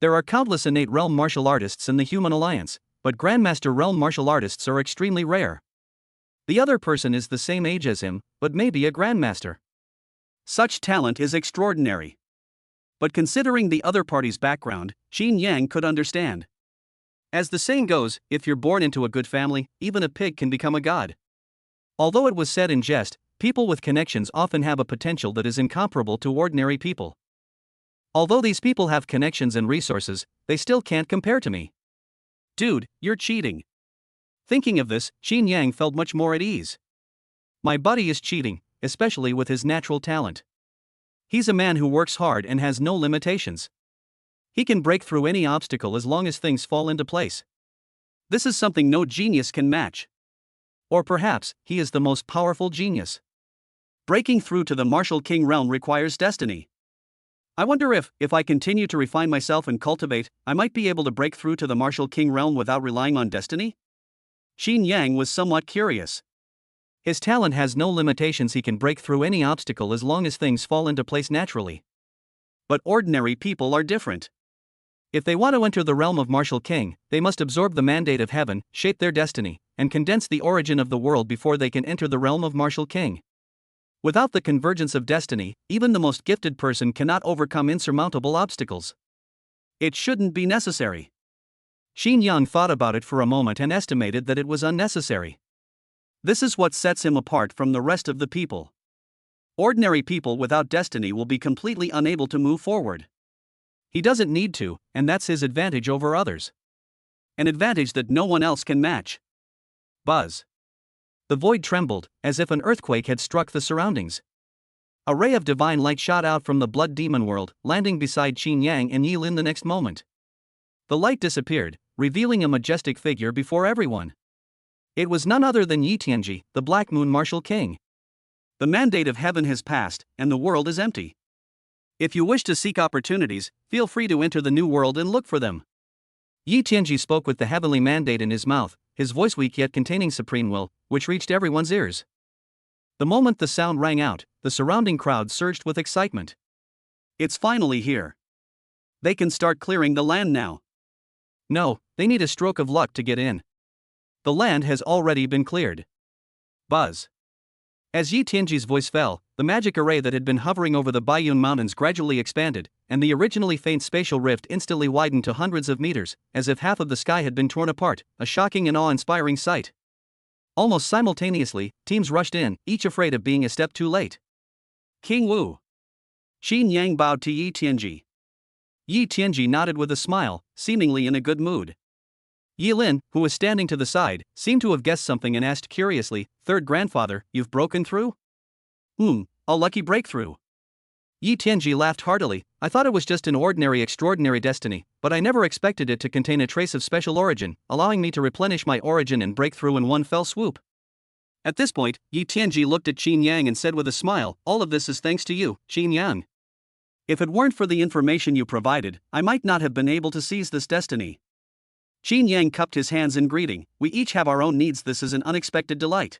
There are countless innate realm martial artists in the Human Alliance, but Grandmaster realm martial artists are extremely rare. The other person is the same age as him, but may be a Grandmaster. Such talent is extraordinary. But considering the other party's background, Qin Yang could understand. As the saying goes, if you're born into a good family, even a pig can become a god. Although it was said in jest, people with connections often have a potential that is incomparable to ordinary people. Although these people have connections and resources, they still can't compare to me. Dude, you're cheating. Thinking of this, Qin Yang felt much more at ease. My buddy is cheating, especially with his natural talent. He's a man who works hard and has no limitations. He can break through any obstacle as long as things fall into place. This is something no genius can match. Or perhaps, he is the most powerful genius. Breaking through to the Martial King realm requires destiny. I wonder if I continue to refine myself and cultivate, I might be able to break through to the Martial King realm without relying on destiny? Qin Yang was somewhat curious. His talent has no limitations. He can break through any obstacle as long as things fall into place naturally. But ordinary people are different. If they want to enter the realm of Martial King, they must absorb the mandate of heaven, shape their destiny, and condense the origin of the world before they can enter the realm of Martial King. Without the convergence of destiny, even the most gifted person cannot overcome insurmountable obstacles. It shouldn't be necessary. Qin Yang thought about it for a moment and estimated that it was unnecessary. This is what sets him apart from the rest of the people. Ordinary people without destiny will be completely unable to move forward. He doesn't need to, and that's his advantage over others. An advantage that no one else can match. Buzz. The void trembled, as if an earthquake had struck the surroundings. A ray of divine light shot out from the blood demon world, landing beside Qin Yang and Yi Lin the next moment. The light disappeared, revealing a majestic figure before everyone. It was none other than Yi Tianji, the Black Moon Martial King. The mandate of heaven has passed, and the world is empty. If you wish to seek opportunities, feel free to enter the new world and look for them. Yi Tianji spoke with the heavenly mandate in his mouth, his voice weak yet containing supreme will, which reached everyone's ears. The moment the sound rang out, the surrounding crowd surged with excitement. It's finally here. They can start clearing the land now. No, they need a stroke of luck to get in. The land has already been cleared. Buzz. As Yi Tianji's voice fell, the magic array that had been hovering over the Baiyun Mountains gradually expanded, and the originally faint spatial rift instantly widened to hundreds of meters, as if half of the sky had been torn apart, a shocking and awe-inspiring sight. Almost simultaneously, teams rushed in, each afraid of being a step too late. King Wu. Xin Yang bowed to Yi Tianji. Yi Tianji nodded with a smile, seemingly in a good mood. Yi Lin, who was standing to the side, seemed to have guessed something and asked curiously, "Third grandfather, you've broken through?" A lucky breakthrough. Yi Tianji laughed heartily. "I thought it was just an ordinary extraordinary destiny, but I never expected it to contain a trace of special origin, allowing me to replenish my origin and break through in one fell swoop." At this point, Yi Tianji looked at Qin Yang and said with a smile, "All of this is thanks to you, Qin Yang. If it weren't for the information you provided, I might not have been able to seize this destiny." Qin Yang cupped his hands in greeting. "We each have our own needs. This is an unexpected delight."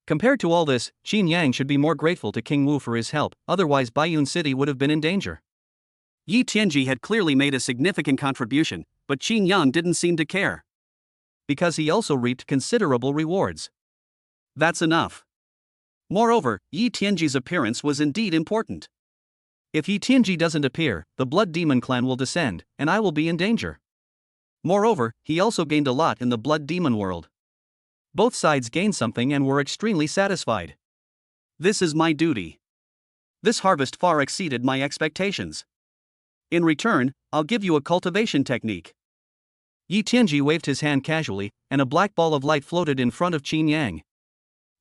Compared to all this, Qin Yang should be more grateful to King Wu for his help, otherwise Baiyun City would have been in danger. Yi Tianji had clearly made a significant contribution, but Qin Yang didn't seem to care. Because he also reaped considerable rewards. That's enough. Moreover, Yi Tianji's appearance was indeed important. If Yi Tianji doesn't appear, the Blood Demon clan will descend, and I will be in danger. Moreover, he also gained a lot in the Blood Demon world. Both sides gained something and were extremely satisfied. This is my duty. This harvest far exceeded my expectations. In return, I'll give you a cultivation technique. Yi Tianji waved his hand casually, and a black ball of light floated in front of Qin Yang.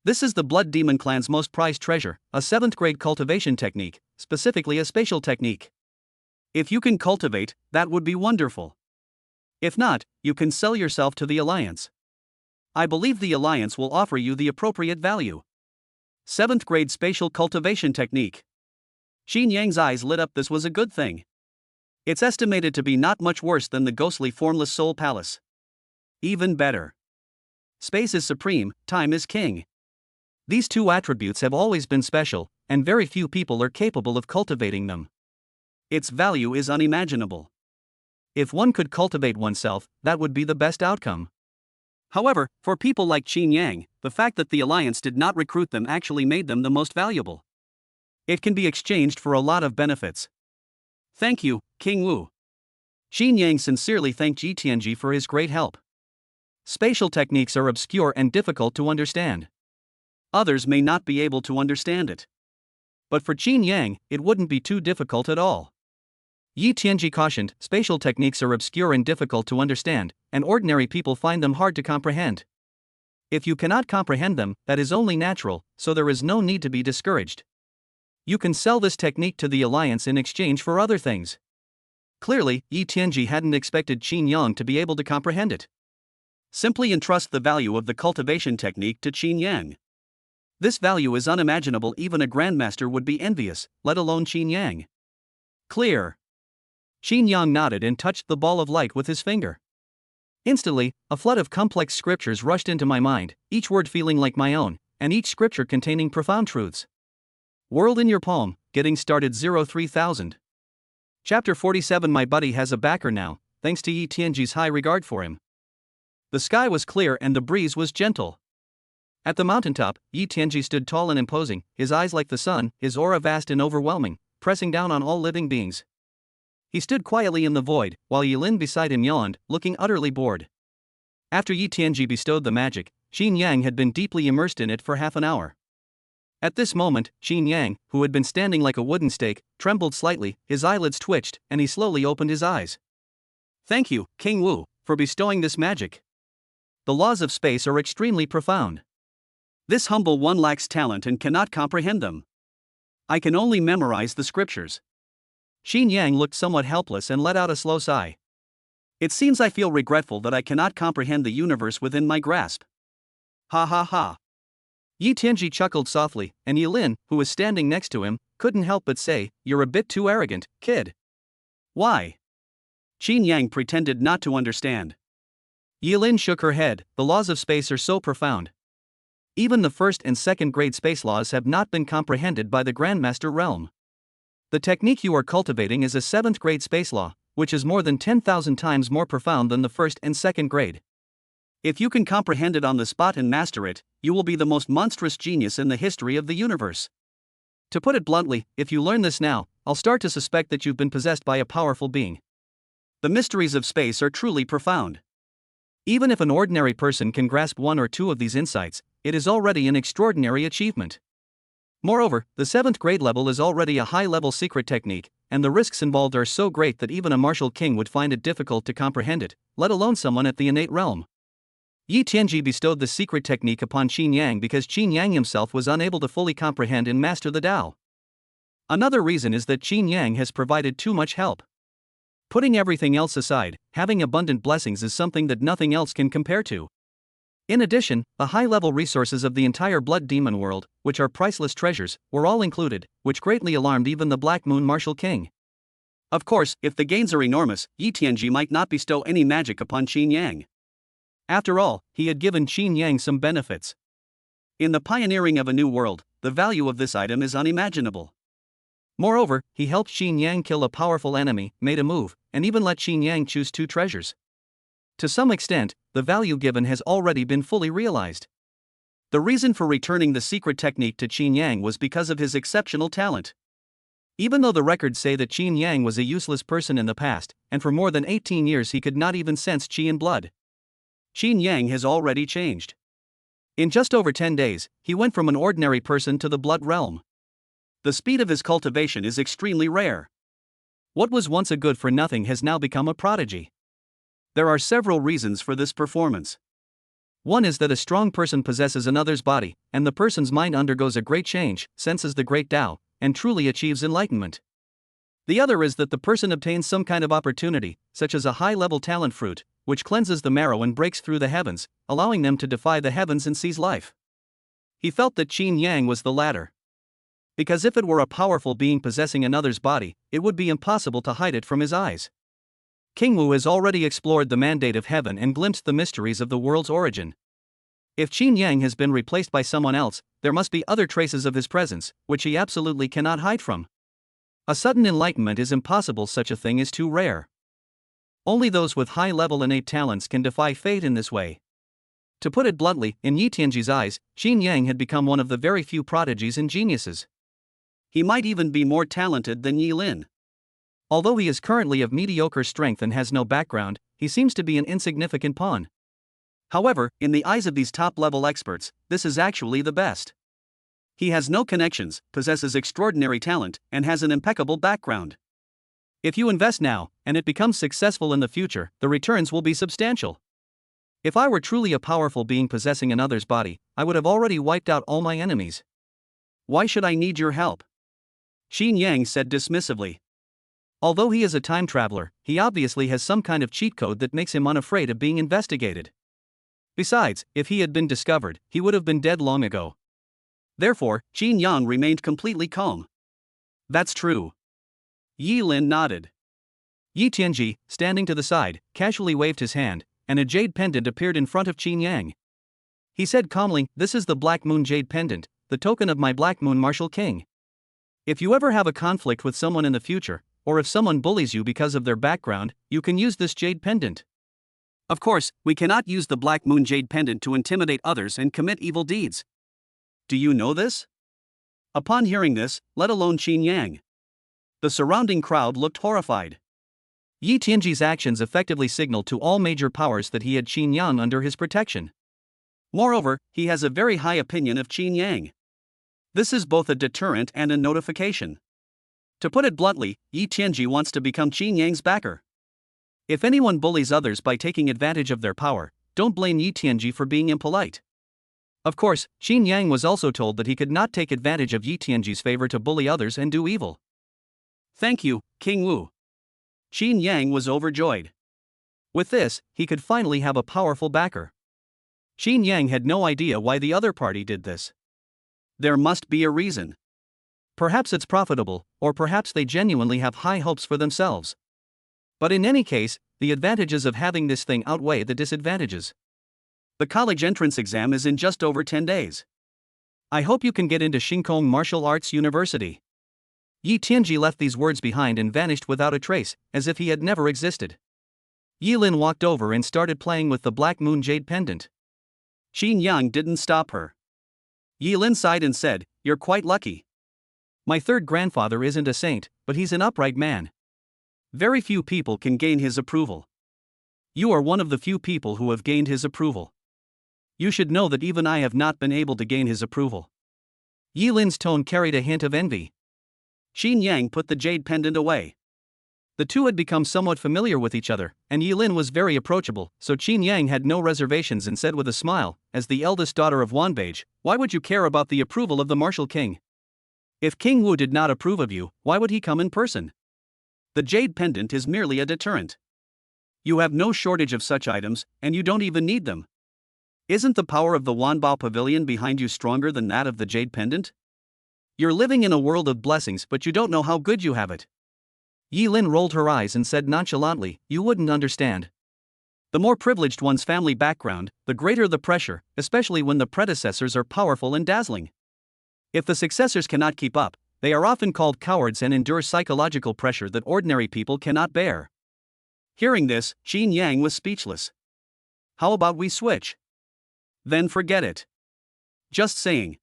This is the Blood Demon clan's most prized treasure, a 7th grade cultivation technique, specifically a spatial technique. If you can cultivate, that would be wonderful. If not, you can sell yourself to the Alliance. I believe the Alliance will offer you the appropriate value. 7th grade spatial cultivation technique. Qin Yang's eyes lit up. This was a good thing. It's estimated to be not much worse than the ghostly formless soul palace. Even better. Space is supreme, time is king. These two attributes have always been special, and very few people are capable of cultivating them. Its value is unimaginable. If one could cultivate oneself, that would be the best outcome. However, for people like Qin Yang, the fact that the Alliance did not recruit them actually made them the most valuable. It can be exchanged for a lot of benefits. Thank you, King Wu. Qin Yang sincerely thanked Yi Tianji for his great help. Spatial techniques are obscure and difficult to understand. Others may not be able to understand it. But for Qin Yang, it wouldn't be too difficult at all. Yi Tianji cautioned, "Spatial techniques are obscure and difficult to understand, and ordinary people find them hard to comprehend. If you cannot comprehend them, that is only natural, so there is no need to be discouraged. You can sell this technique to the Alliance in exchange for other things." Clearly, Yi Tianji hadn't expected Qin Yang to be able to comprehend it. Simply entrust the value of the cultivation technique to Qin Yang. This value is unimaginable. Even a grandmaster would be envious, let alone Qin Yang. Clear. Qin Yang nodded and touched the ball of light with his finger. Instantly, a flood of complex scriptures rushed into my mind, each word feeling like my own, and each scripture containing profound truths. World in your palm, getting started 03000. Chapter 47. My buddy has a backer now, thanks to Yi Tianji's high regard for him. The sky was clear and the breeze was gentle. At the mountaintop, Yi Tianji stood tall and imposing, his eyes like the sun, his aura vast and overwhelming, pressing down on all living beings. He stood quietly in the void, while Yi Lin beside him yawned, looking utterly bored. After Yi Tianji bestowed the magic, Qin Yang had been deeply immersed in it for half an hour. At this moment, Qin Yang, who had been standing like a wooden stake, trembled slightly, his eyelids twitched, and he slowly opened his eyes. "Thank you, King Wu, for bestowing this magic. The laws of space are extremely profound. This humble one lacks talent and cannot comprehend them. I can only memorize the scriptures." Qin Yang looked somewhat helpless and let out a slow sigh. "It seems I feel regretful that I cannot comprehend the universe within my grasp." Ha ha ha. Yi Tianji chuckled softly, and Yi Lin, who was standing next to him, couldn't help but say, "You're a bit too arrogant, kid." "Why?" Qin Yang pretended not to understand. Yilin shook her head. The laws of space are so profound. Even the first and second grade space laws have not been comprehended by the Grandmaster realm. The technique you are cultivating is a 7th grade space law, which is more than 10,000 times more profound than the first and second grade. If you can comprehend it on the spot and master it, you will be the most monstrous genius in the history of the universe. To put it bluntly, if you learn this now, I'll start to suspect that you've been possessed by a powerful being. The mysteries of space are truly profound. Even if an ordinary person can grasp one or two of these insights, it is already an extraordinary achievement. Moreover, the 7th grade level is already a high-level secret technique, and the risks involved are so great that even a martial king would find it difficult to comprehend it, let alone someone at the innate realm. Yi Tianji bestowed the secret technique upon Qin Yang because Qin Yang himself was unable to fully comprehend and master the Tao. Another reason is that Qin Yang has provided too much help. Putting everything else aside, having abundant blessings is something that nothing else can compare to. In addition, the high-level resources of the entire Blood Demon world, which are priceless treasures, were all included, which greatly alarmed even the Black Moon Martial King. Of course, if the gains are enormous, Yi Tianji might not bestow any magic upon Qin Yang. After all, he had given Qin Yang some benefits. In the pioneering of a new world, the value of this item is unimaginable. Moreover, he helped Qin Yang kill a powerful enemy, made a move, and even let Qin Yang choose 2 treasures. To some extent, the value given has already been fully realized. The reason for returning the secret technique to Qin Yang was because of his exceptional talent. Even though the records say that Qin Yang was a useless person in the past, and for more than 18 years he could not even sense qi in blood, Qin Yang has already changed. In just over 10 days, he went from an ordinary person to the blood realm. The speed of his cultivation is extremely rare. What was once a good-for-nothing has now become a prodigy. There are several reasons for this performance. One is that a strong person possesses another's body, and the person's mind undergoes a great change, senses the great Tao, and truly achieves enlightenment. The other is that the person obtains some kind of opportunity, such as a high-level talent fruit, which cleanses the marrow and breaks through the heavens, allowing them to defy the heavens and seize life. He felt that Qin Yang was the latter. Because if it were a powerful being possessing another's body, it would be impossible to hide it from his eyes. King Wu has already explored the mandate of heaven and glimpsed the mysteries of the world's origin. If Qin Yang has been replaced by someone else, there must be other traces of his presence, which he absolutely cannot hide from. A sudden enlightenment is impossible, such a thing is too rare. Only those with high-level innate talents can defy fate in this way. To put it bluntly, in Yi Tianji's eyes, Qin Yang had become one of the very few prodigies and geniuses. He might even be more talented than Yi Lin. Although he is currently of mediocre strength and has no background, he seems to be an insignificant pawn. However, in the eyes of these top-level experts, this is actually the best. He has no connections, possesses extraordinary talent, and has an impeccable background. If you invest now, and it becomes successful in the future, the returns will be substantial. If I were truly a powerful being possessing another's body, I would have already wiped out all my enemies. Why should I need your help? Qin Yang said dismissively. Although he is a time traveler, he obviously has some kind of cheat code that makes him unafraid of being investigated. Besides, if he had been discovered, he would have been dead long ago. Therefore, Qin Yang remained completely calm. That's true. Yi Lin nodded. Yi Tianji, standing to the side, casually waved his hand, and a jade pendant appeared in front of Qin Yang. He said calmly, "This is the Black Moon Jade Pendant, the token of my Black Moon Martial King. If you ever have a conflict with someone in the future, or if someone bullies you because of their background, you can use this jade pendant. Of course, we cannot use the Black Moon Jade Pendant to intimidate others and commit evil deeds. Do you know this?" Upon hearing this, let alone Qin Yang, the surrounding crowd looked horrified. Yi Tianji's actions effectively signaled to all major powers that he had Qin Yang under his protection. Moreover, he has a very high opinion of Qin Yang. This is both a deterrent and a notification. To put it bluntly, Yi Tianji wants to become Qin Yang's backer. If anyone bullies others by taking advantage of their power, don't blame Yi Tianji for being impolite. Of course, Qin Yang was also told that he could not take advantage of Yi Tianji's favor to bully others and do evil. Thank you, King Wu. Qin Yang was overjoyed. With this, he could finally have a powerful backer. Qin Yang had no idea why the other party did this. There must be a reason. Perhaps it's profitable, or perhaps they genuinely have high hopes for themselves. But in any case, the advantages of having this thing outweigh the disadvantages. The college entrance exam is in just over 10 days. I hope you can get into Shinkong Martial Arts University. Yi Tianji left these words behind and vanished without a trace, as if he had never existed. Yi Lin walked over and started playing with the Black Moon Jade pendant. Qin Yang didn't stop her. Yi Lin sighed and said, "You're quite lucky. My third grandfather isn't a saint, but he's an upright man. Very few people can gain his approval. You are one of the few people who have gained his approval. You should know that even I have not been able to gain his approval." Yi Lin's tone carried a hint of envy. Qin Yang put the jade pendant away. The two had become somewhat familiar with each other, and Yi Lin was very approachable, so Qin Yang had no reservations and said with a smile, as the eldest daughter of Wanbage, "Why would you care about the approval of the martial king? If King Wu did not approve of you, why would he come in person? The jade pendant is merely a deterrent. You have no shortage of such items, and you don't even need them. Isn't the power of the Wanbao Pavilion behind you stronger than that of the jade pendant? You're living in a world of blessings, but you don't know how good you have it." Yi Lin rolled her eyes and said nonchalantly, "You wouldn't understand. The more privileged one's family background, the greater the pressure, especially when the predecessors are powerful and dazzling. If the successors cannot keep up, they are often called cowards and endure psychological pressure that ordinary people cannot bear." Hearing this, Qin Yang was speechless. "How about we switch? Then forget it. Just saying."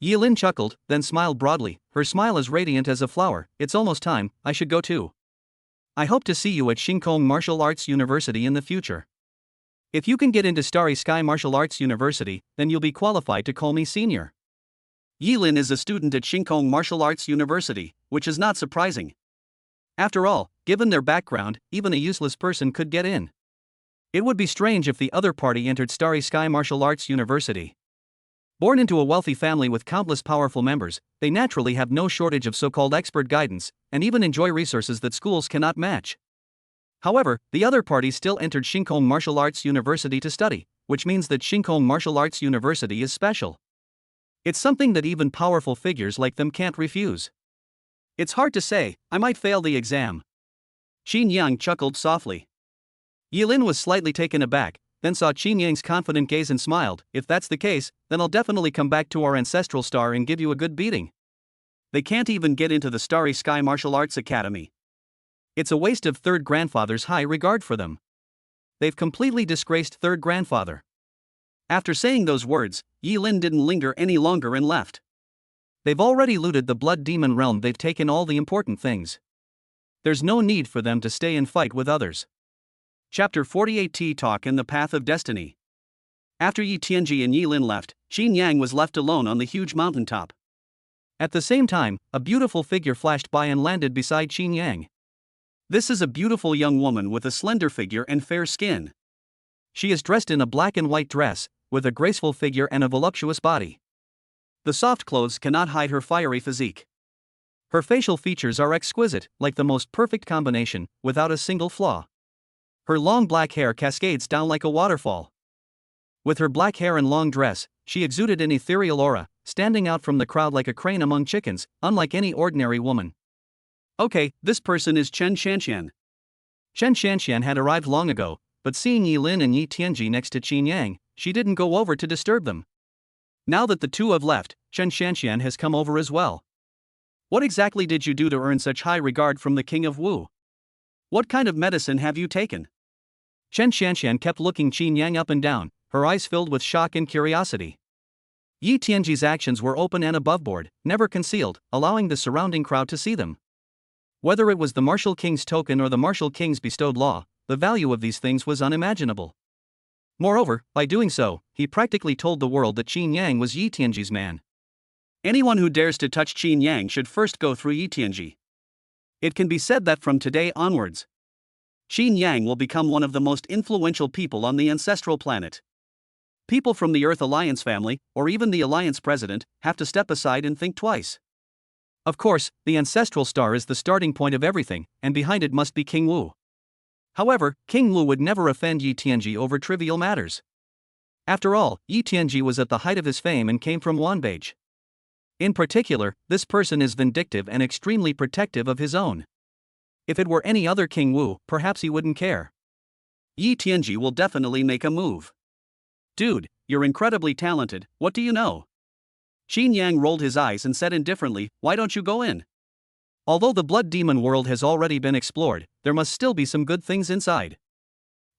Yi Lin chuckled, then smiled broadly, her smile as radiant as a flower. "It's almost time, I should go too. I hope to see you at Shinkong Martial Arts University in the future. If you can get into Starry Sky Martial Arts University, then you'll be qualified to call me senior." Yi Lin is a student at Shinkong Martial Arts University, which is not surprising. After all, given their background, even a useless person could get in. It would be strange if the other party entered Starry Sky Martial Arts University. Born into a wealthy family with countless powerful members, they naturally have no shortage of so-called expert guidance, and even enjoy resources that schools cannot match. However, the other party still entered Shinkong Martial Arts University to study, which means that Shinkong Martial Arts University is special. It's something that even powerful figures like them can't refuse. It's hard to say, I might fail the exam. Qin Yang chuckled softly. Yi Lin was slightly taken aback, then saw Qin Yang's confident gaze and smiled. "If that's the case, then I'll definitely come back to our ancestral star and give you a good beating. They can't even get into the Starry Sky Martial Arts Academy. It's a waste of third grandfather's high regard for them. They've completely disgraced third grandfather." After saying those words, Yi Lin didn't linger any longer and left. They've already looted the Blood Demon realm, they've taken all the important things. There's no need for them to stay and fight with others. Chapter 48 Tea Talk and the Path of Destiny. After Yi Tianji and Yi Lin left, Qin Yang was left alone on the huge mountaintop. At the same time, a beautiful figure flashed by and landed beside Qin Yang. This is a beautiful young woman with a slender figure and fair skin. She is dressed in a black and white dress, with a graceful figure and a voluptuous body. The soft clothes cannot hide her fiery physique. Her facial features are exquisite, like the most perfect combination, without a single flaw. Her long black hair cascades down like a waterfall. With her black hair and long dress, she exuded an ethereal aura, standing out from the crowd like a crane among chickens, unlike any ordinary woman. Okay, this person is Chen Shanshan. Chen Shanshan had arrived long ago, but seeing Yi Lin and Yi Tianji next to Qin Yang, she didn't go over to disturb them. Now that the two have left, Chen Shanshan has come over as well. "What exactly did you do to earn such high regard from the King of Wu? What kind of medicine have you taken?" Chen Shanshan kept looking Qin Yang up and down, her eyes filled with shock and curiosity. Yi Tianji's actions were open and aboveboard, never concealed, allowing the surrounding crowd to see them. Whether it was the martial king's token or the martial king's bestowed law, the value of these things was unimaginable. Moreover, by doing so, he practically told the world that Qin Yang was Yi Tianji's man. Anyone who dares to touch Qin Yang should first go through Yi Tianji. It can be said that from today onwards, Qin Yang will become one of the most influential people on the ancestral planet. People from the Earth Alliance family, or even the Alliance president, have to step aside and think twice. Of course, the ancestral star is the starting point of everything, and behind it must be King Wu. However, King Wu would never offend Yi Tianji over trivial matters. After all, Yi Tianji was at the height of his fame and came from Wanbage. In particular, this person is vindictive and extremely protective of his own. If it were any other King Wu, perhaps he wouldn't care. Yi Tianji will definitely make a move. Dude, you're incredibly talented, what do you know? Qin Yang rolled his eyes and said indifferently, why don't you go in? Although the blood demon world has already been explored, there must still be some good things inside.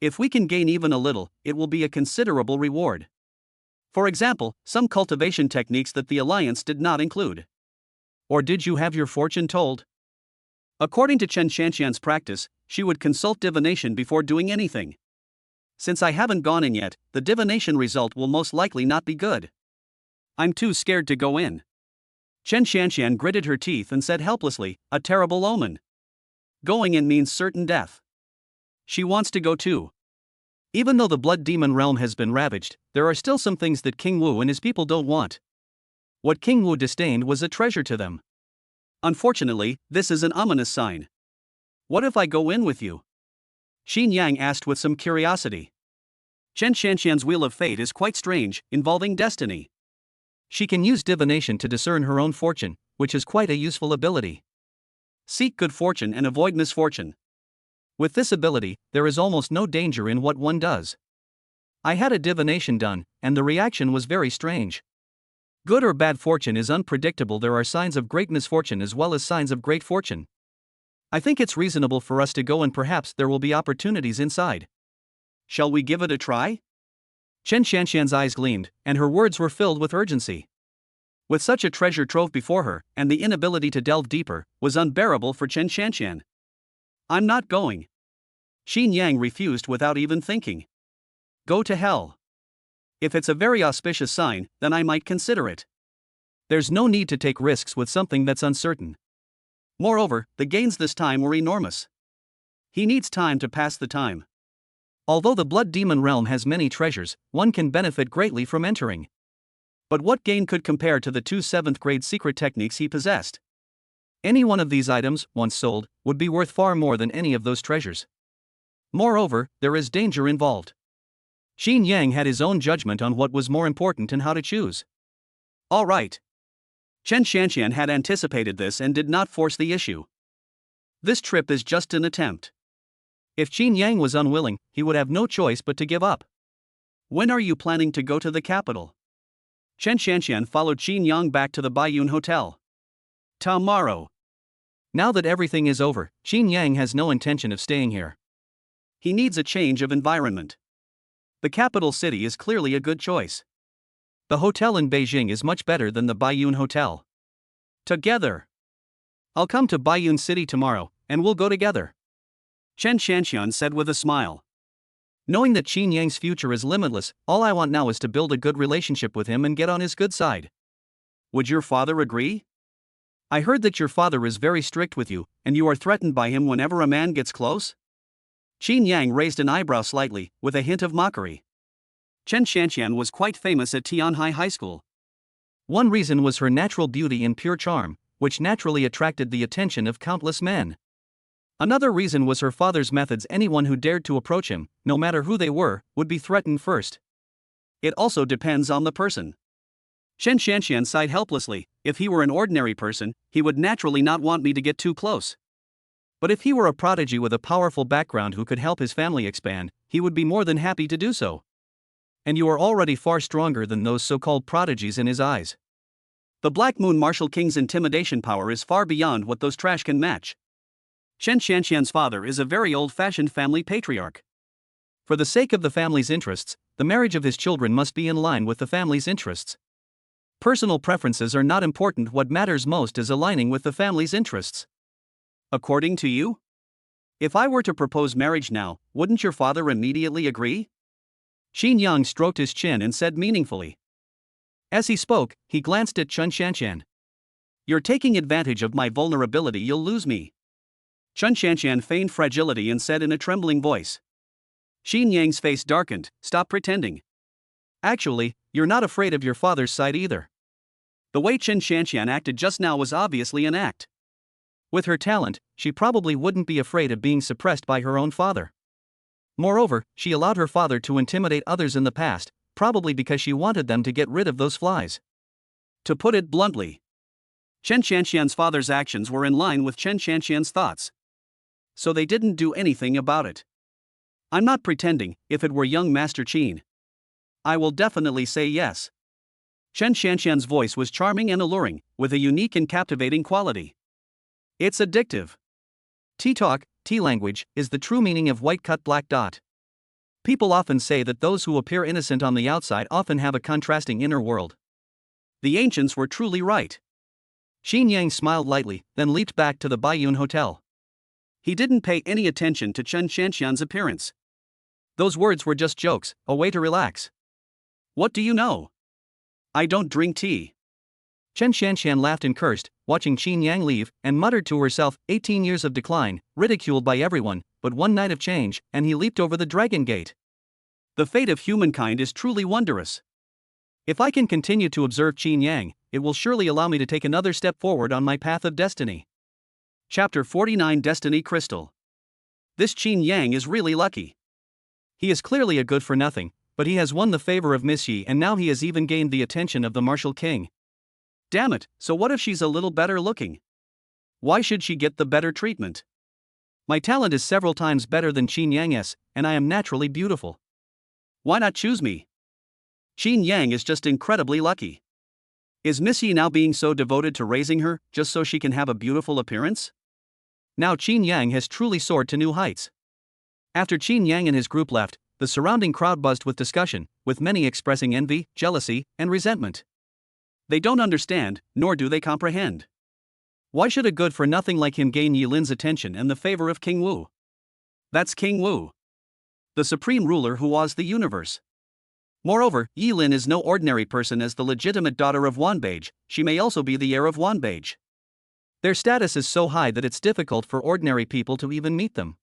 If we can gain even a little, it will be a considerable reward. For example, some cultivation techniques that the Alliance did not include. Or did you have your fortune told? According to Chen Shanxian's practice, she would consult divination before doing anything. Since I haven't gone in yet, the divination result will most likely not be good. I'm too scared to go in. Chen Shanxian gritted her teeth and said helplessly, a terrible omen. Going in means certain death. She wants to go too. Even though the blood demon realm has been ravaged, there are still some things that King Wu and his people don't want. What King Wu disdained was a treasure to them. Unfortunately, this is an ominous sign. What if I go in with you? Qin Yang asked with some curiosity. Chen Shanxian's wheel of fate is quite strange, involving destiny. She can use divination to discern her own fortune, which is quite a useful ability. Seek good fortune and avoid misfortune. With this ability, there is almost no danger in what one does. I had a divination done, and the reaction was very strange. Good or bad fortune is unpredictable. There are signs of great misfortune as well as signs of great fortune. I think it's reasonable for us to go and perhaps there will be opportunities inside. Shall we give it a try? Chen Shanxian's eyes gleamed, and her words were filled with urgency. With such a treasure trove before her, and the inability to delve deeper, was unbearable for Chen Shanxian. I'm not going. Qin Yang refused without even thinking. Go to hell. If it's a very auspicious sign, then I might consider it. There's no need to take risks with something that's uncertain. Moreover, the gains this time were enormous. He needs time to pass the time. Although the blood demon realm has many treasures, one can benefit greatly from entering. But what gain could compare to the 2 7th-grade secret techniques he possessed? Any one of these items, once sold, would be worth far more than any of those treasures. Moreover, there is danger involved. Qin Yang had his own judgment on what was more important and how to choose. All right. Chen Shanxian had anticipated this and did not force the issue. This trip is just an attempt. If Qin Yang was unwilling, he would have no choice but to give up. When are you planning to go to the capital? Chen Shanxian followed Qin Yang back to the Baiyun Hotel. Tomorrow. Now that everything is over, Qin Yang has no intention of staying here. He needs a change of environment. The capital city is clearly a good choice. The hotel in Beijing is much better than the Baiyun Hotel. Together. I'll come to Baiyun City tomorrow, and we'll go together. Chen Shanxian said with a smile. Knowing that Qin Yang's future is limitless, all I want now is to build a good relationship with him and get on his good side. Would your father agree? I heard that your father is very strict with you, and you are threatened by him whenever a man gets close? Qin Yang raised an eyebrow slightly, with a hint of mockery. Chen Shanxian was quite famous at Tianhai High School. One reason was her natural beauty and pure charm, which naturally attracted the attention of countless men. Another reason was her father's methods. Anyone who dared to approach him, no matter who they were, would be threatened first. It also depends on the person. Chen Shanxian sighed helplessly. If he were an ordinary person, he would naturally not want me to get too close. But if he were a prodigy with a powerful background who could help his family expand, he would be more than happy to do so. And you are already far stronger than those so-called prodigies in his eyes. The Black Moon Martial King's intimidation power is far beyond what those trash can match. Chen Shanxian's father is a very old-fashioned family patriarch. For the sake of the family's interests, the marriage of his children must be in line with the family's interests. Personal preferences are not important. What matters most is aligning with the family's interests. According to you? If I were to propose marriage now, wouldn't your father immediately agree? Qin Yang stroked his chin and said meaningfully. As he spoke, he glanced at Chen Shanxian. You're taking advantage of my vulnerability. You'll lose me. Chen Shanxian feigned fragility and said in a trembling voice. Qin Yang's face darkened. Stop pretending. Actually, you're not afraid of your father's side either. The way Chen Shanxian acted just now was obviously an act. With her talent, she probably wouldn't be afraid of being suppressed by her own father. Moreover, she allowed her father to intimidate others in the past, probably because she wanted them to get rid of those flies. To put it bluntly, Chen Shanxian's father's actions were in line with Chen Shanxian's thoughts. So they didn't do anything about it. I'm not pretending. If it were young Master Qin, I will definitely say yes. Chen Xianxian's voice was charming and alluring, with a unique and captivating quality. It's addictive. Tea-talk, tea-language, is the true meaning of white-cut black dot. People often say that those who appear innocent on the outside often have a contrasting inner world. The ancients were truly right. Qin Yang smiled lightly, then leaped back to the Baiyun Hotel. He didn't pay any attention to Chen Xianxian's appearance. Those words were just jokes, a way to relax. What do you know? I don't drink tea. Chen Xianxian laughed and cursed, watching Qin Yang leave, and muttered to herself, 18 years of decline, ridiculed by everyone, but one night of change, and he leaped over the Dragon Gate. The fate of humankind is truly wondrous. If I can continue to observe Qin Yang, it will surely allow me to take another step forward on my path of destiny. Chapter 49 Destiny Crystal. This Qin Yang is really lucky. He is clearly a good-for-nothing, but he has won the favor of Miss Yi and now he has even gained the attention of the martial king. Damn it, so what if she's a little better looking? Why should she get the better treatment? My talent is several times better than Qin Yang's, and I am naturally beautiful. Why not choose me? Qin Yang is just incredibly lucky. Is Miss Yi now being so devoted to raising her, just so she can have a beautiful appearance? Now Qin Yang has truly soared to new heights. After Qin Yang and his group left, the surrounding crowd buzzed with discussion, with many expressing envy, jealousy, and resentment. They don't understand, nor do they comprehend. Why should a good-for-nothing like him gain Yi Lin's attention and the favor of King Wu? That's King Wu, the supreme ruler who was the universe. Moreover, Yi Lin is no ordinary person. As the legitimate daughter of Wanbage, she may also be the heir of Wanbage. Their status is so high that it's difficult for ordinary people to even meet them.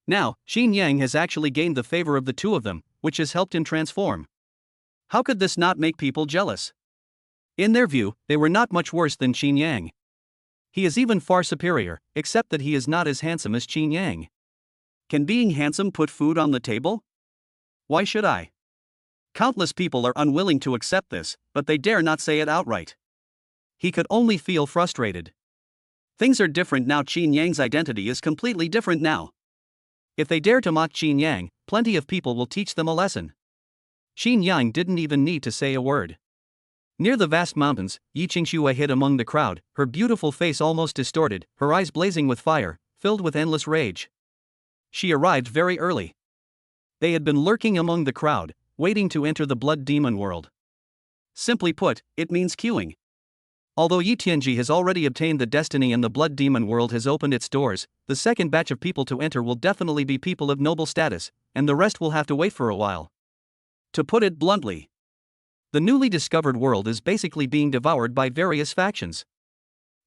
Now, Qin Yang has actually gained the favor of the two of them, which has helped him transform. How could this not make people jealous? In their view, they were not much worse than Qin Yang. He is even far superior, except that he is not as handsome as Qin Yang. Can being handsome put food on the table? Why should I? Countless people are unwilling to accept this, but they dare not say it outright. He could only feel frustrated. Things are different now. Qin Yang's identity is completely different now. If they dare to mock Qin Yang, plenty of people will teach them a lesson. Qin Yang didn't even need to say a word. Near the vast mountains, Yi Qingxue hid among the crowd, her beautiful face almost distorted, her eyes blazing with fire, filled with endless rage. She arrived very early. They had been lurking among the crowd, waiting to enter the blood demon world. Simply put, it means queuing. Although Yi Tianji has already obtained the destiny and the blood demon world has opened its doors, the second batch of people to enter will definitely be people of noble status, and the rest will have to wait for a while. To put it bluntly, the newly discovered world is basically being devoured by various factions.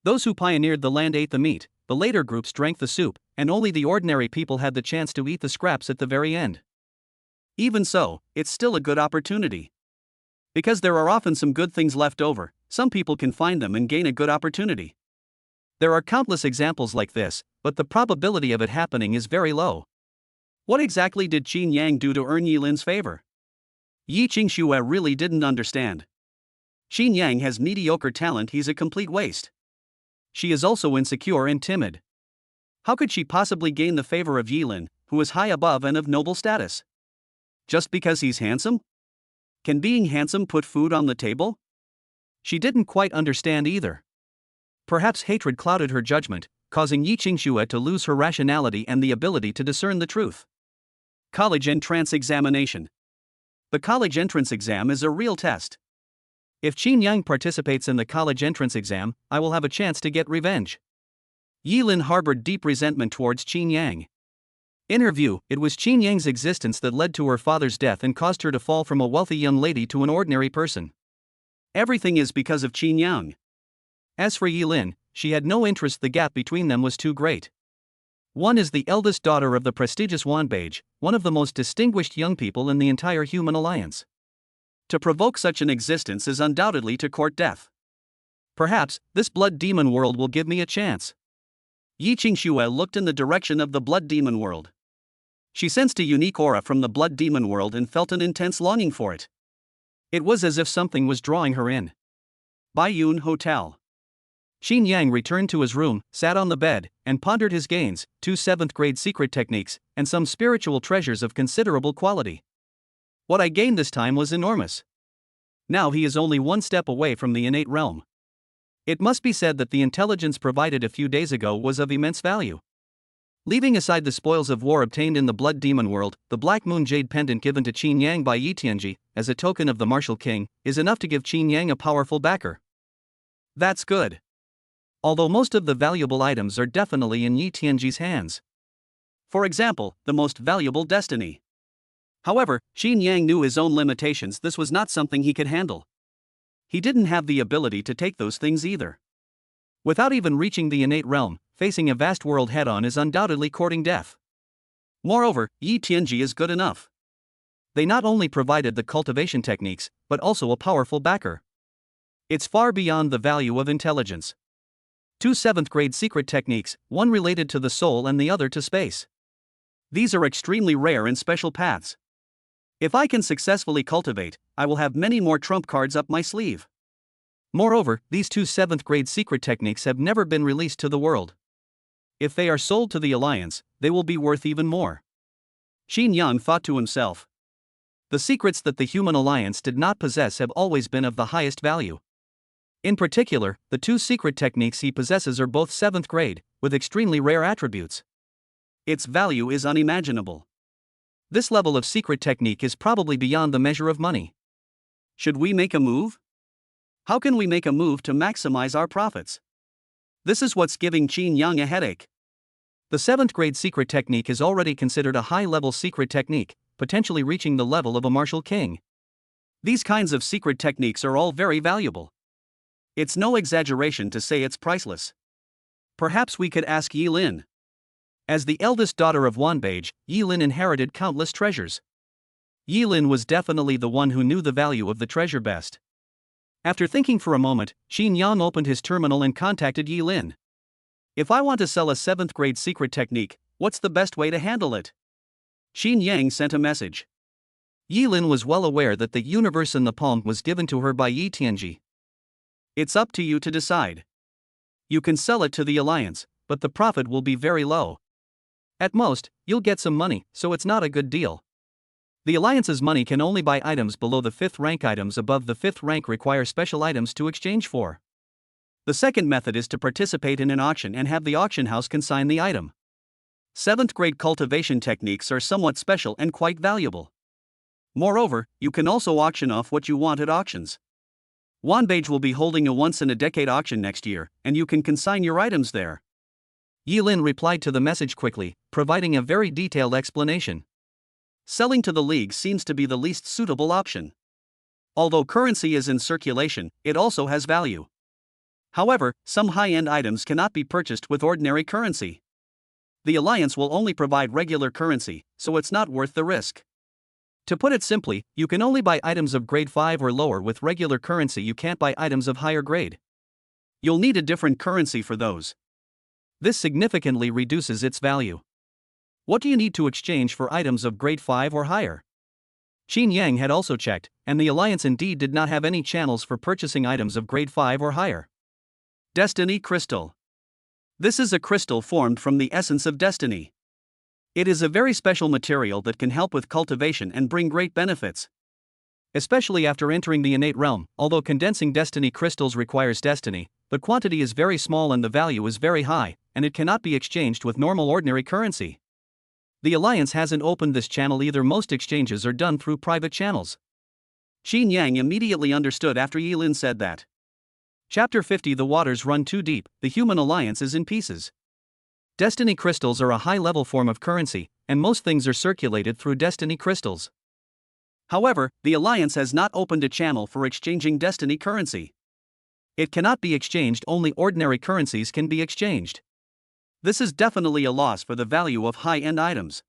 Those who pioneered the land ate the meat, the later groups drank the soup, and only the ordinary people had the chance to eat the scraps at the very end. Even so, it's still a good opportunity. Because there are often some good things left over, some people can find them and gain a good opportunity. There are countless examples like this, but the probability of it happening is very low. What exactly did Qin Yang do to earn Yi Lin's favor? Yi Qingxue really didn't understand. Qin Yang has mediocre talent. He's a complete waste. She is also insecure and timid. How could she possibly gain the favor of Yi Lin, who is high above and of noble status? Just because he's handsome? Can being handsome put food on the table? She didn't quite understand either. Perhaps hatred clouded her judgment, causing Yi Qingxue to lose her rationality and the ability to discern the truth. College entrance examination. The college entrance exam is a real test. If Qin Yang participates in the college entrance exam, I will have a chance to get revenge. Yi Lin harbored deep resentment towards Qin Yang. In her view, it was Qin Yang's existence that led to her father's death and caused her to fall from a wealthy young lady to an ordinary person. Everything is because of Qin Yang. As for Yi Lin, she had no interest. The gap between them was too great. One is the eldest daughter of the prestigious Wanbage, one of the most distinguished young people in the entire human alliance. To provoke such an existence is undoubtedly to court death. Perhaps, this blood demon world will give me a chance. Yi Qingxue looked in the direction of the blood demon world. She sensed a unique aura from the blood demon world and felt an intense longing for it. It was as if something was drawing her in. Baiyun Hotel. Xin Yang returned to his room, sat on the bed, and pondered his gains, 2 7th-grade secret techniques, and some spiritual treasures of considerable quality. What I gained this time was enormous. Now he is only one step away from the innate realm. It must be said that the intelligence provided a few days ago was of immense value. Leaving aside the spoils of war obtained in the Blood Demon world, the Black Moon Jade pendant given to Qin Yang by Yi Tianji, as a token of the martial king, is enough to give Qin Yang a powerful backer. That's good. Although most of the valuable items are definitely in Yi Tianji's hands. For example, the most valuable destiny. However, Qin Yang knew his own limitations. This was not something he could handle. He didn't have the ability to take those things either. Without even reaching the innate realm, facing a vast world head-on is undoubtedly courting death. Moreover, Yi Tianji is good enough. They not only provided the cultivation techniques, but also a powerful backer. It's far beyond the value of intelligence. 2 7th-grade secret techniques, one related to the soul and the other to space. These are extremely rare and special paths. If I can successfully cultivate, I will have many more trump cards up my sleeve. Moreover, these 2 7th-grade secret techniques have never been released to the world. If they are sold to the Alliance, they will be worth even more. Xin Yang thought to himself. The secrets that the human alliance did not possess have always been of the highest value. In particular, the 2 secret techniques he possesses are both 7th grade, with extremely rare attributes. Its value is unimaginable. This level of secret technique is probably beyond the measure of money. Should we make a move? How can we make a move to maximize our profits? This is what's giving Qin Yang a headache. The 7th grade secret technique is already considered a high-level secret technique, potentially reaching the level of a martial king. These kinds of secret techniques are all very valuable. It's no exaggeration to say it's priceless. Perhaps we could ask Yi Lin. As the eldest daughter of Wanbage, Yi Lin inherited countless treasures. Yi Lin was definitely the one who knew the value of the treasure best. After thinking for a moment, Xin Yang opened his terminal and contacted Yi Lin. If I want to sell a 7th grade secret technique, what's the best way to handle it? Xin Yang sent a message. Yi Lin was well aware that the universe in the palm was given to her by Yi Tianji. It's up to you to decide. You can sell it to the Alliance, but the profit will be very low. At most, you'll get some money, so it's not a good deal. The Alliance's money can only buy items below the 5th rank. Items above the 5th rank require special items to exchange for. The second method is to participate in an auction and have the auction house consign the item. 7th grade cultivation techniques are somewhat special and quite valuable. Moreover, you can also auction off what you want at auctions. Wanbage will be holding a once-in-a-decade auction next year, and you can consign your items there. Yi Lin replied to the message quickly, providing a very detailed explanation. Selling to the League seems to be the least suitable option. Although currency is in circulation, it also has value. However, some high-end items cannot be purchased with ordinary currency. The Alliance will only provide regular currency, so it's not worth the risk. To put it simply, you can only buy items of grade 5 or lower with regular currency. You can't buy items of higher grade. You'll need a different currency for those. This significantly reduces its value. What do you need to exchange for items of grade 5 or higher? Qin Yang had also checked, and the Alliance indeed did not have any channels for purchasing items of grade 5 or higher. Destiny Crystal. This is a crystal formed from the essence of destiny. It is a very special material that can help with cultivation and bring great benefits. Especially after entering the innate realm, although condensing destiny crystals requires destiny, the quantity is very small and the value is very high, and it cannot be exchanged with normal ordinary currency. The Alliance hasn't opened this channel either. Most exchanges are done through private channels. Qin Yang immediately understood after Yi Lin said that. Chapter 50. The waters run too deep, the human alliance is in pieces. Destiny crystals are a high-level form of currency, and most things are circulated through destiny crystals. However, the Alliance has not opened a channel for exchanging destiny currency. It cannot be exchanged. Only ordinary currencies can be exchanged. This is definitely a loss for the value of high-end items.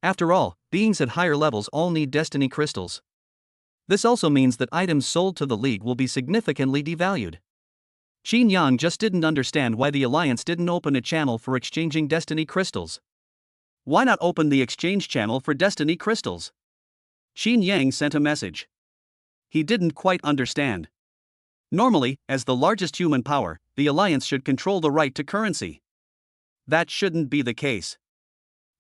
After all, beings at higher levels all need destiny crystals. This also means that items sold to the League will be significantly devalued. Qin Yang just didn't understand why the Alliance didn't open a channel for exchanging destiny crystals. Why not open the exchange channel for destiny crystals? Qin Yang sent a message. He didn't quite understand. Normally, as the largest human power, the Alliance should control the right to currency. That shouldn't be the case.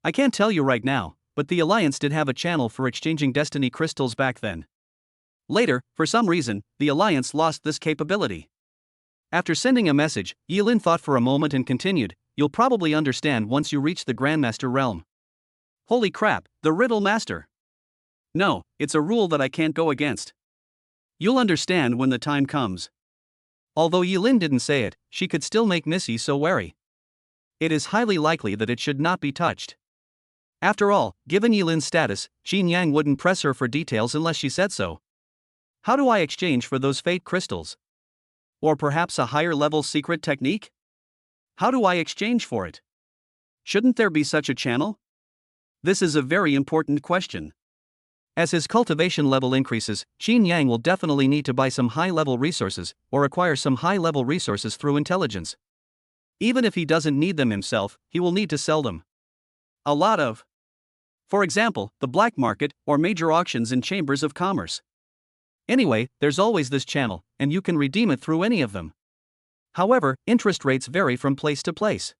I can't tell you right now, but the Alliance did have a channel for exchanging destiny crystals back then. Later, for some reason, the Alliance lost this capability. After sending a message, Yilin thought for a moment and continued, "You'll probably understand once you reach the Grandmaster realm." Holy crap, the Riddle Master. No, it's a rule that I can't go against. You'll understand when the time comes. Although Yilin didn't say it, she could still make Missy so wary. It is highly likely that it should not be touched. After all, given Yilin's status, Qin Yang wouldn't press her for details unless she said so. How do I exchange for those fate crystals? Or perhaps a higher level secret technique? How do I exchange for it? Shouldn't there be such a channel? This is a very important question. As his cultivation level increases, Qin Yang will definitely need to buy some high-level resources, or acquire some high-level resources through intelligence. Even if he doesn't need them himself, he will need to sell them. A lot of. For example, the black market, or major auctions in chambers of commerce. Anyway, there's always this channel, and you can redeem it through any of them. However, interest rates vary from place to place.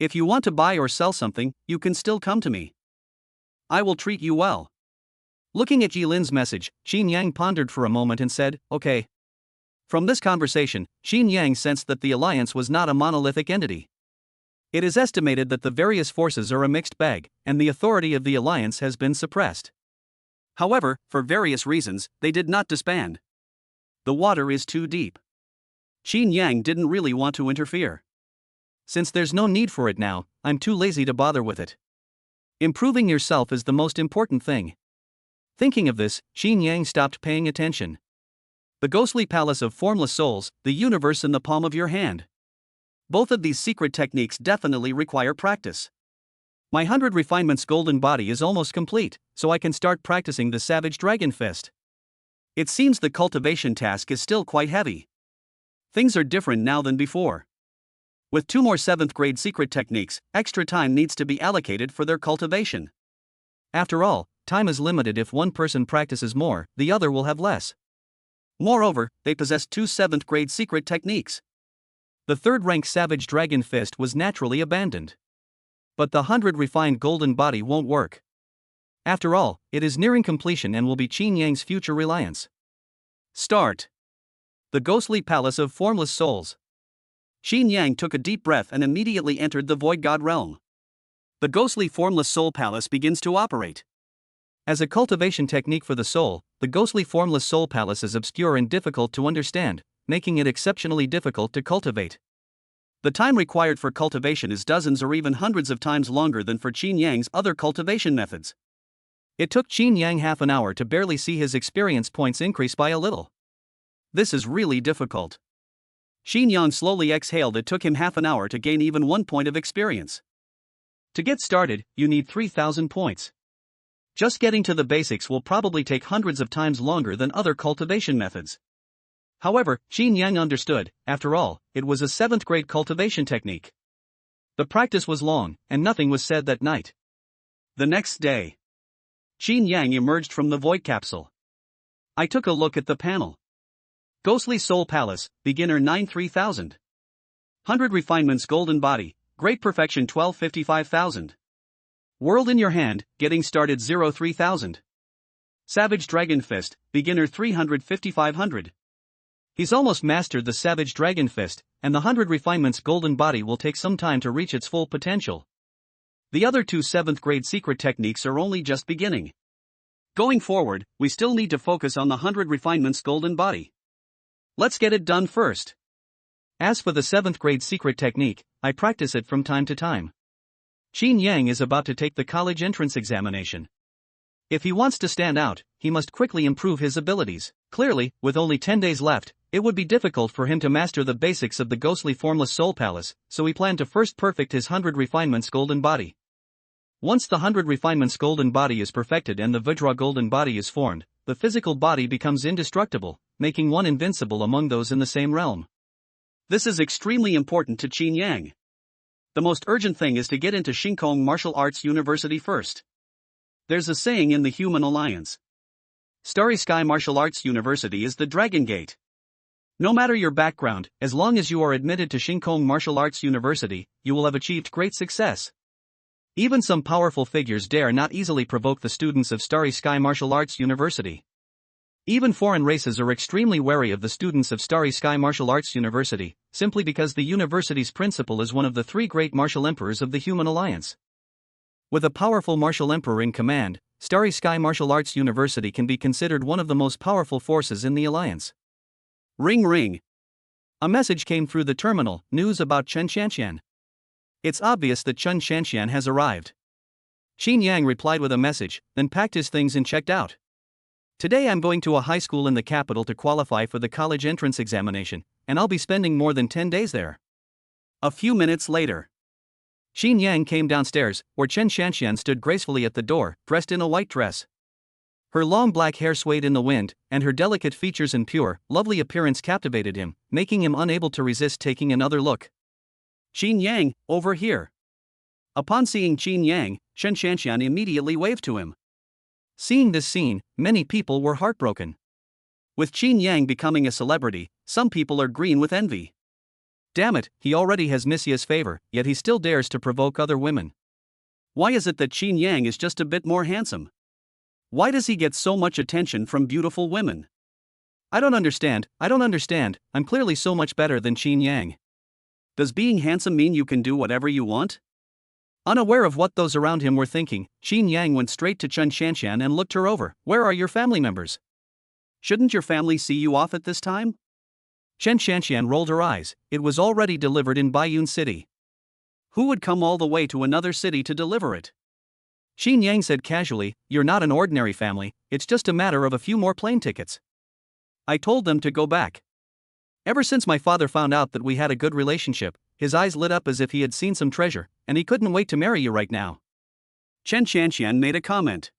If you want to buy or sell something, you can still come to me. I will treat you well. Looking at Yilin's message, Qin Yang pondered for a moment and said, "Okay." From this conversation, Qin Yang sensed that the Alliance was not a monolithic entity. It is estimated that the various forces are a mixed bag, and the authority of the Alliance has been suppressed. However, for various reasons, they did not disband. The water is too deep. Qin Yang didn't really want to interfere. Since there's no need for it now, I'm too lazy to bother with it. Improving yourself is the most important thing. Thinking of this, Qin Yang stopped paying attention. The ghostly palace of formless souls, the universe in the palm of your hand. Both of these secret techniques definitely require practice. My 100 refinements golden body is almost complete, so I can start practicing the Savage Dragon Fist. It seems the cultivation task is still quite heavy. Things are different now than before. With 2 more 7th grade secret techniques, extra time needs to be allocated for their cultivation. After all, time is limited. If one person practices more, the other will have less. Moreover, they possess 2 7th grade secret techniques. The 3rd rank Savage Dragon Fist was naturally abandoned. But the 100 refined golden body won't work. After all, it is nearing completion and will be Qin Yang's future reliance. Start. The ghostly palace of formless souls. Qin Yang took a deep breath and immediately entered the Void God realm. The ghostly formless soul palace begins to operate. As a cultivation technique for the soul, the ghostly formless soul palace is obscure and difficult to understand, making it exceptionally difficult to cultivate. The time required for cultivation is dozens or even hundreds of times longer than for Qin Yang's other cultivation methods. It took Qin Yang half an hour to barely see his experience points increase by a little. This is really difficult. Qin Yang slowly exhaled. It took him half an hour to gain even 1 point of experience. To get started, you need 3,000 points. Just getting to the basics will probably take hundreds of times longer than other cultivation methods. However, Qin Yang understood, after all, it was a 7th grade cultivation technique. The practice was long, and nothing was said that night. The next day, Qin Yang emerged from the void capsule. I took a look at the panel. Ghostly Soul Palace, Beginner 9 3000. 100 Refinements Golden Body, Great Perfection 12 55,000. World in Your Hand, Getting Started 0 3000. Savage Dragon Fist, Beginner 300 5500. He's almost mastered the Savage Dragon Fist, and the 100 Refinements Golden Body will take some time to reach its full potential. The other 2 7th grade secret techniques are only just beginning. Going forward, we still need to focus on the 100 Refinements Golden Body. Let's get it done first. As for the 7th grade secret technique, I practice it from time to time. Qin Yang is about to take the college entrance examination. If he wants to stand out, he must quickly improve his abilities. Clearly, with only 10 days left, it would be difficult for him to master the basics of the ghostly formless soul palace, so he planned to first perfect his 100 refinements golden body. Once the 100 refinements golden body is perfected and the Vajra golden body is formed, the physical body becomes indestructible, making one invincible among those in the same realm. This is extremely important to Qin Yang. The most urgent thing is to get into Shinkong Martial Arts University first. There's a saying in the Human Alliance. Starry Sky Martial Arts University is the Dragon Gate. No matter your background, as long as you are admitted to Shinkong Martial Arts University, you will have achieved great success. Even some powerful figures dare not easily provoke the students of Starry Sky Martial Arts University. Even foreign races are extremely wary of the students of Starry Sky Martial Arts University, simply because the university's principal is one of the three great martial emperors of the Human Alliance. With a powerful martial emperor in command, Starry Sky Martial Arts University can be considered one of the most powerful forces in the Alliance. Ring ring. A message came through the terminal, news about Chen Shanxian. It's obvious that Chen Shanxian has arrived. Qin Yang replied with a message, then packed his things and checked out. Today I'm going to a high school in the capital to qualify for the college entrance examination, and I'll be spending more than 10 days there. A few minutes later, Qin Yang came downstairs, where Chen Shanxian stood gracefully at the door, dressed in a white dress. Her long black hair swayed in the wind, and her delicate features and pure, lovely appearance captivated him, making him unable to resist taking another look. Qin Yang, over here. Upon seeing Qin Yang, Chen Shanxian immediately waved to him. Seeing this scene, many people were heartbroken. With Qin Yang becoming a celebrity, some people are green with envy. Damn it, he already has Missia's favor, yet he still dares to provoke other women. Why is it that Qin Yang is just a bit more handsome? Why does he get so much attention from beautiful women? I don't understand, I'm clearly so much better than Qin Yang. Does being handsome mean you can do whatever you want? Unaware of what those around him were thinking, Qin Yang went straight to Chen Shanxian and looked her over. Where are your family members? Shouldn't your family see you off at this time? Chen Shanxian rolled her eyes. It was already delivered in Baiyun City. Who would come all the way to another city to deliver it? Qin Yang said casually, you're not an ordinary family, it's just a matter of a few more plane tickets. I told them to go back. Ever since my father found out that we had a good relationship, his eyes lit up as if he had seen some treasure, and he couldn't wait to marry you right now. Chen Shanxian made a comment.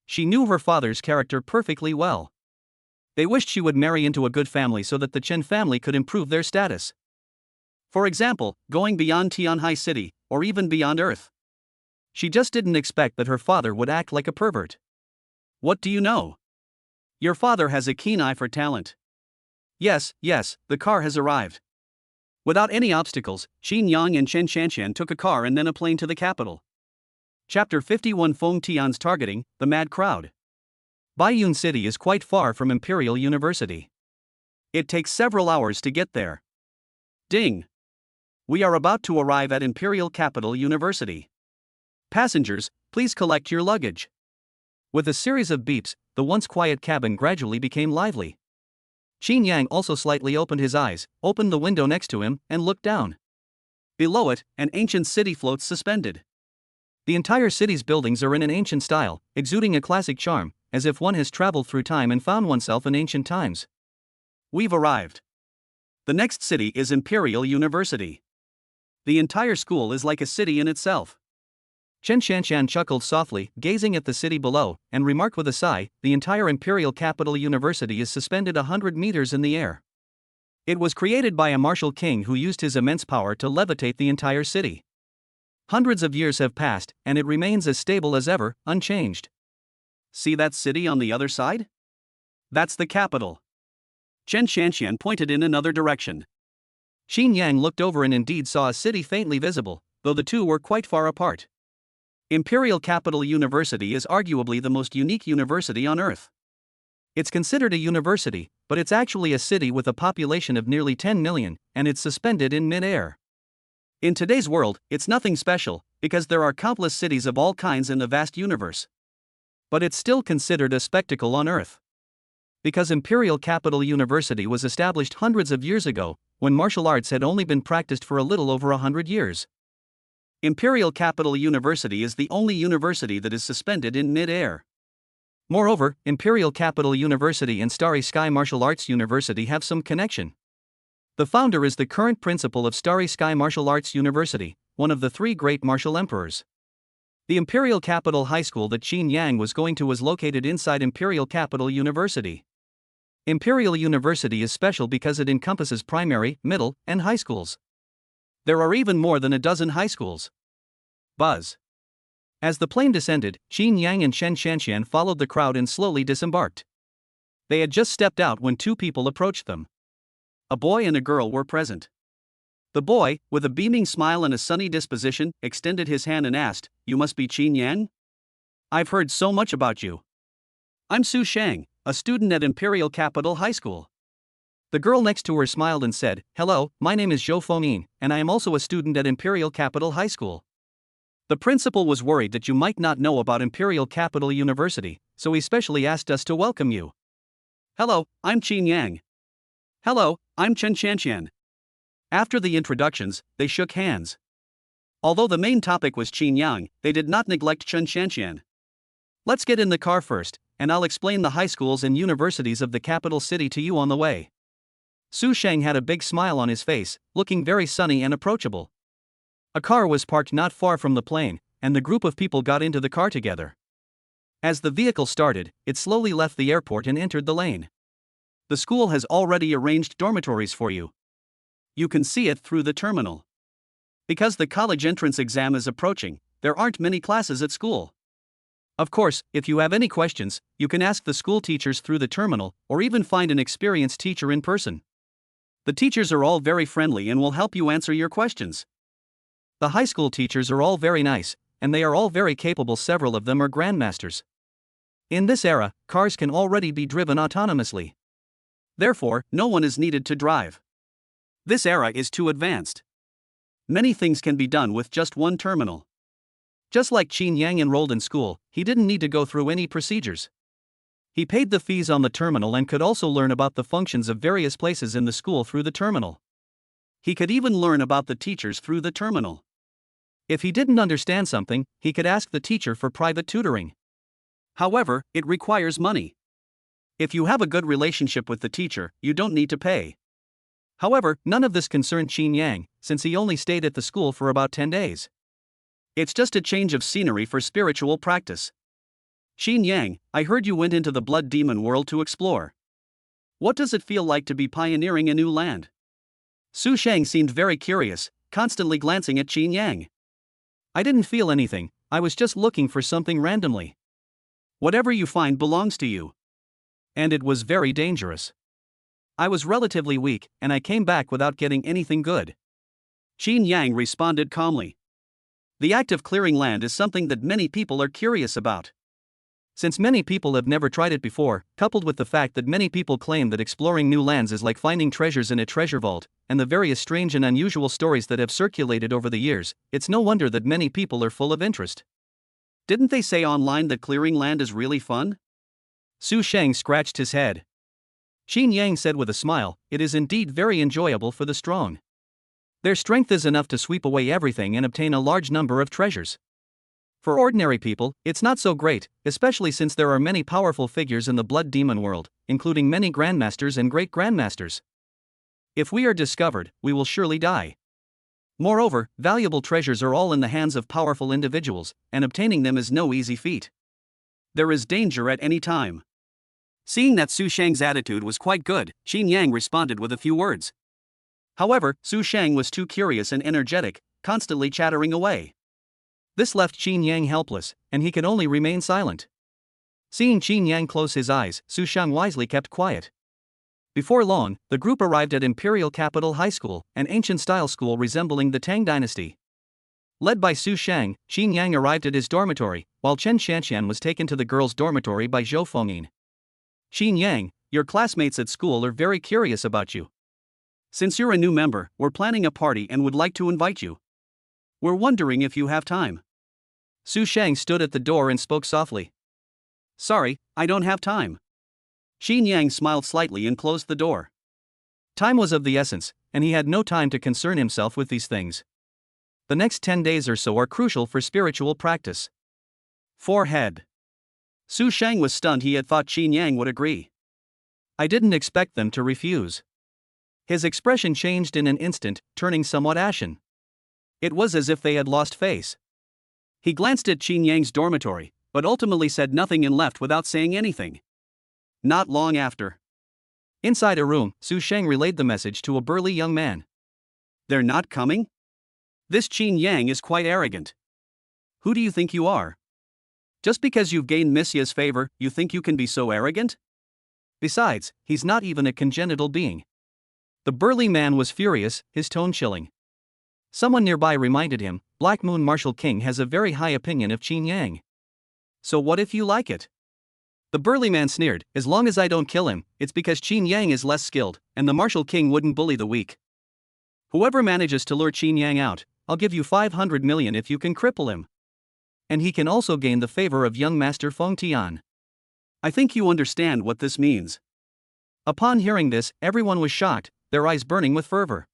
She knew her father's character perfectly well. They wished she would marry into a good family so that the Chen family could improve their status. For example, going beyond Tianhai City, or even beyond Earth. She just didn't expect that her father would act like a pervert. What do you know? Your father has a keen eye for talent. Yes, the car has arrived. Without any obstacles, Qin Yang and Chen Shanxian took a car and then a plane to the capital. Chapter 51 Feng Tian's targeting, the mad crowd. Baiyun City is quite far from Imperial University. It takes several hours to get there. Ding! We are about to arrive at Imperial Capital University. Passengers, please collect your luggage. With a series of beeps, the once quiet cabin gradually became lively. Qin Yang also slightly opened his eyes, opened the window next to him, and looked down. Below it, an ancient city floats suspended. The entire city's buildings are in an ancient style, exuding a classic charm, as if one has traveled through time and found oneself in ancient times. We've arrived. The next city is Imperial University. The entire school is like a city in itself. Chen Shanxian chuckled softly, gazing at the city below, and remarked with a sigh, the entire Imperial Capital University is suspended 100 meters in the air. It was created by a martial king who used his immense power to levitate the entire city. Hundreds of years have passed, and it remains as stable as ever, unchanged. See that city on the other side? That's the capital. Chen Shanxian pointed in another direction. Qin Yang looked over and indeed saw a city faintly visible, though the two were quite far apart. Imperial Capital University is arguably the most unique university on Earth. It's considered a university, but it's actually a city with a population of nearly 10 million, and it's suspended in mid-air. In today's world, it's nothing special, because there are countless cities of all kinds in the vast universe. But it's still considered a spectacle on Earth. Because Imperial Capital University was established hundreds of years ago, when martial arts had only been practiced for a little over 100 years. Imperial Capital University is the only university that is suspended in mid-air. Moreover, Imperial Capital University and Starry Sky Martial Arts University have some connection. The founder is the current principal of Starry Sky Martial Arts University, one of the three great martial emperors. The Imperial Capital High School that Qin Yang was going to was located inside Imperial Capital University. Imperial University is special because it encompasses primary, middle, and high schools. There are even more than a dozen high schools. Buzz. As the plane descended, Qin Yang and Chen Shanxian followed the crowd and slowly disembarked. They had just stepped out when two people approached them. A boy and a girl were present. The boy, with a beaming smile and a sunny disposition, extended his hand and asked, "You must be Qin Yang? I've heard so much about you." "I'm Su Shang, a student at Imperial Capital High School." The girl next to her smiled and said, "Hello, my name is Zhou Fengyin, and I am also a student at Imperial Capital High School. The principal was worried that you might not know about Imperial Capital University, so he specially asked us to welcome you." "Hello, I'm Qin Yang." "Hello, I'm Chen Chanqian." After the introductions, they shook hands. Although the main topic was Qin Yang, they did not neglect Chen Chanqian. "Let's get in the car first, and I'll explain the high schools and universities of the capital city to you on the way." Su Shang had a big smile on his face, looking very sunny and approachable. A car was parked not far from the plane, and the group of people got into the car together. As the vehicle started, it slowly left the airport and entered the lane. "The school has already arranged dormitories for you. You can see it through the terminal. Because the college entrance exam is approaching, there aren't many classes at school. Of course, if you have any questions, you can ask the school teachers through the terminal, or even find an experienced teacher in person. The teachers are all very friendly and will help you answer your questions. The high school teachers are all very nice, and they are all very capable. Several of them are grandmasters. In this era, cars can already be driven autonomously. Therefore, no one is needed to drive. This era is too advanced. Many things can be done with just one terminal. Just like Qin Yang enrolled in school, he didn't need to go through any procedures. He paid the fees on the terminal and could also learn about the functions of various places in the school through the terminal. He could even learn about the teachers through the terminal. If he didn't understand something, he could ask the teacher for private tutoring. However, it requires money. If you have a good relationship with the teacher, you don't need to pay. However, none of this concerned Qin Yang, since he only stayed at the school for about 10 days. It's just a change of scenery for spiritual practice. "Qin Yang, I heard you went into the blood demon world to explore. What does it feel like to be pioneering a new land?" Su Shang seemed very curious, constantly glancing at Qin Yang. "I didn't feel anything, I was just looking for something randomly. Whatever you find belongs to you. And it was very dangerous. I was relatively weak, and I came back without getting anything good." Qin Yang responded calmly. The act of clearing land is something that many people are curious about. Since many people have never tried it before, coupled with the fact that many people claim that exploring new lands is like finding treasures in a treasure vault, and the various strange and unusual stories that have circulated over the years, it's no wonder that many people are full of interest. "Didn't they say online that clearing land is really fun?" Su Shang scratched his head. Qin Yang said with a smile, "It is indeed very enjoyable for the strong. Their strength is enough to sweep away everything and obtain a large number of treasures. For ordinary people, it's not so great, especially since there are many powerful figures in the blood demon world, including many grandmasters and great grandmasters. If we are discovered, we will surely die. Moreover, valuable treasures are all in the hands of powerful individuals, and obtaining them is no easy feat. There is danger at any time." Seeing that Su Shang's attitude was quite good, Qin Yang responded with a few words. However, Su Shang was too curious and energetic, constantly chattering away. This left Qin Yang helpless, and he could only remain silent. Seeing Qin Yang close his eyes, Su Shang wisely kept quiet. Before long, the group arrived at Imperial Capital High School, an ancient-style school resembling the Tang dynasty. Led by Su Shang, Qin Yang arrived at his dormitory, while Chen Shanqian was taken to the girls' dormitory by Zhou Fengyin. "Qin Yang, your classmates at school are very curious about you. Since you're a new member, we're planning a party and would like to invite you. We're wondering if you have time." Su Shang stood at the door and spoke softly. "Sorry, I don't have time." Qin Yang smiled slightly and closed the door. Time was of the essence, and he had no time to concern himself with these things. The next 10 days or so are crucial for spiritual practice. Forehead. Su Shang was stunned. He had thought Qin Yang would agree. "I didn't expect them to refuse." His expression changed in an instant, turning somewhat ashen. It was as if they had lost face. He glanced at Qin Yang's dormitory, but ultimately said nothing and left without saying anything. Not long after. Inside a room, Su Shang relayed the message to a burly young man. "They're not coming? This Qin Yang is quite arrogant. Who do you think you are? Just because you've gained Messiah's favor, you think you can be so arrogant? Besides, he's not even a congenital being. The burly man was furious, his tone chilling. Someone nearby reminded him, Black Moon Martial King has a very high opinion of Qin Yang. So what if you like it? The burly man sneered, as long as I don't kill him, it's because Qin Yang is less skilled, and the Martial King wouldn't bully the weak. Whoever manages to lure Qin Yang out, I'll give you 500 million if you can cripple him. And he can also gain the favor of young Master Feng Tian. I think you understand what this means. Upon hearing this, everyone was shocked, their eyes burning with fervor.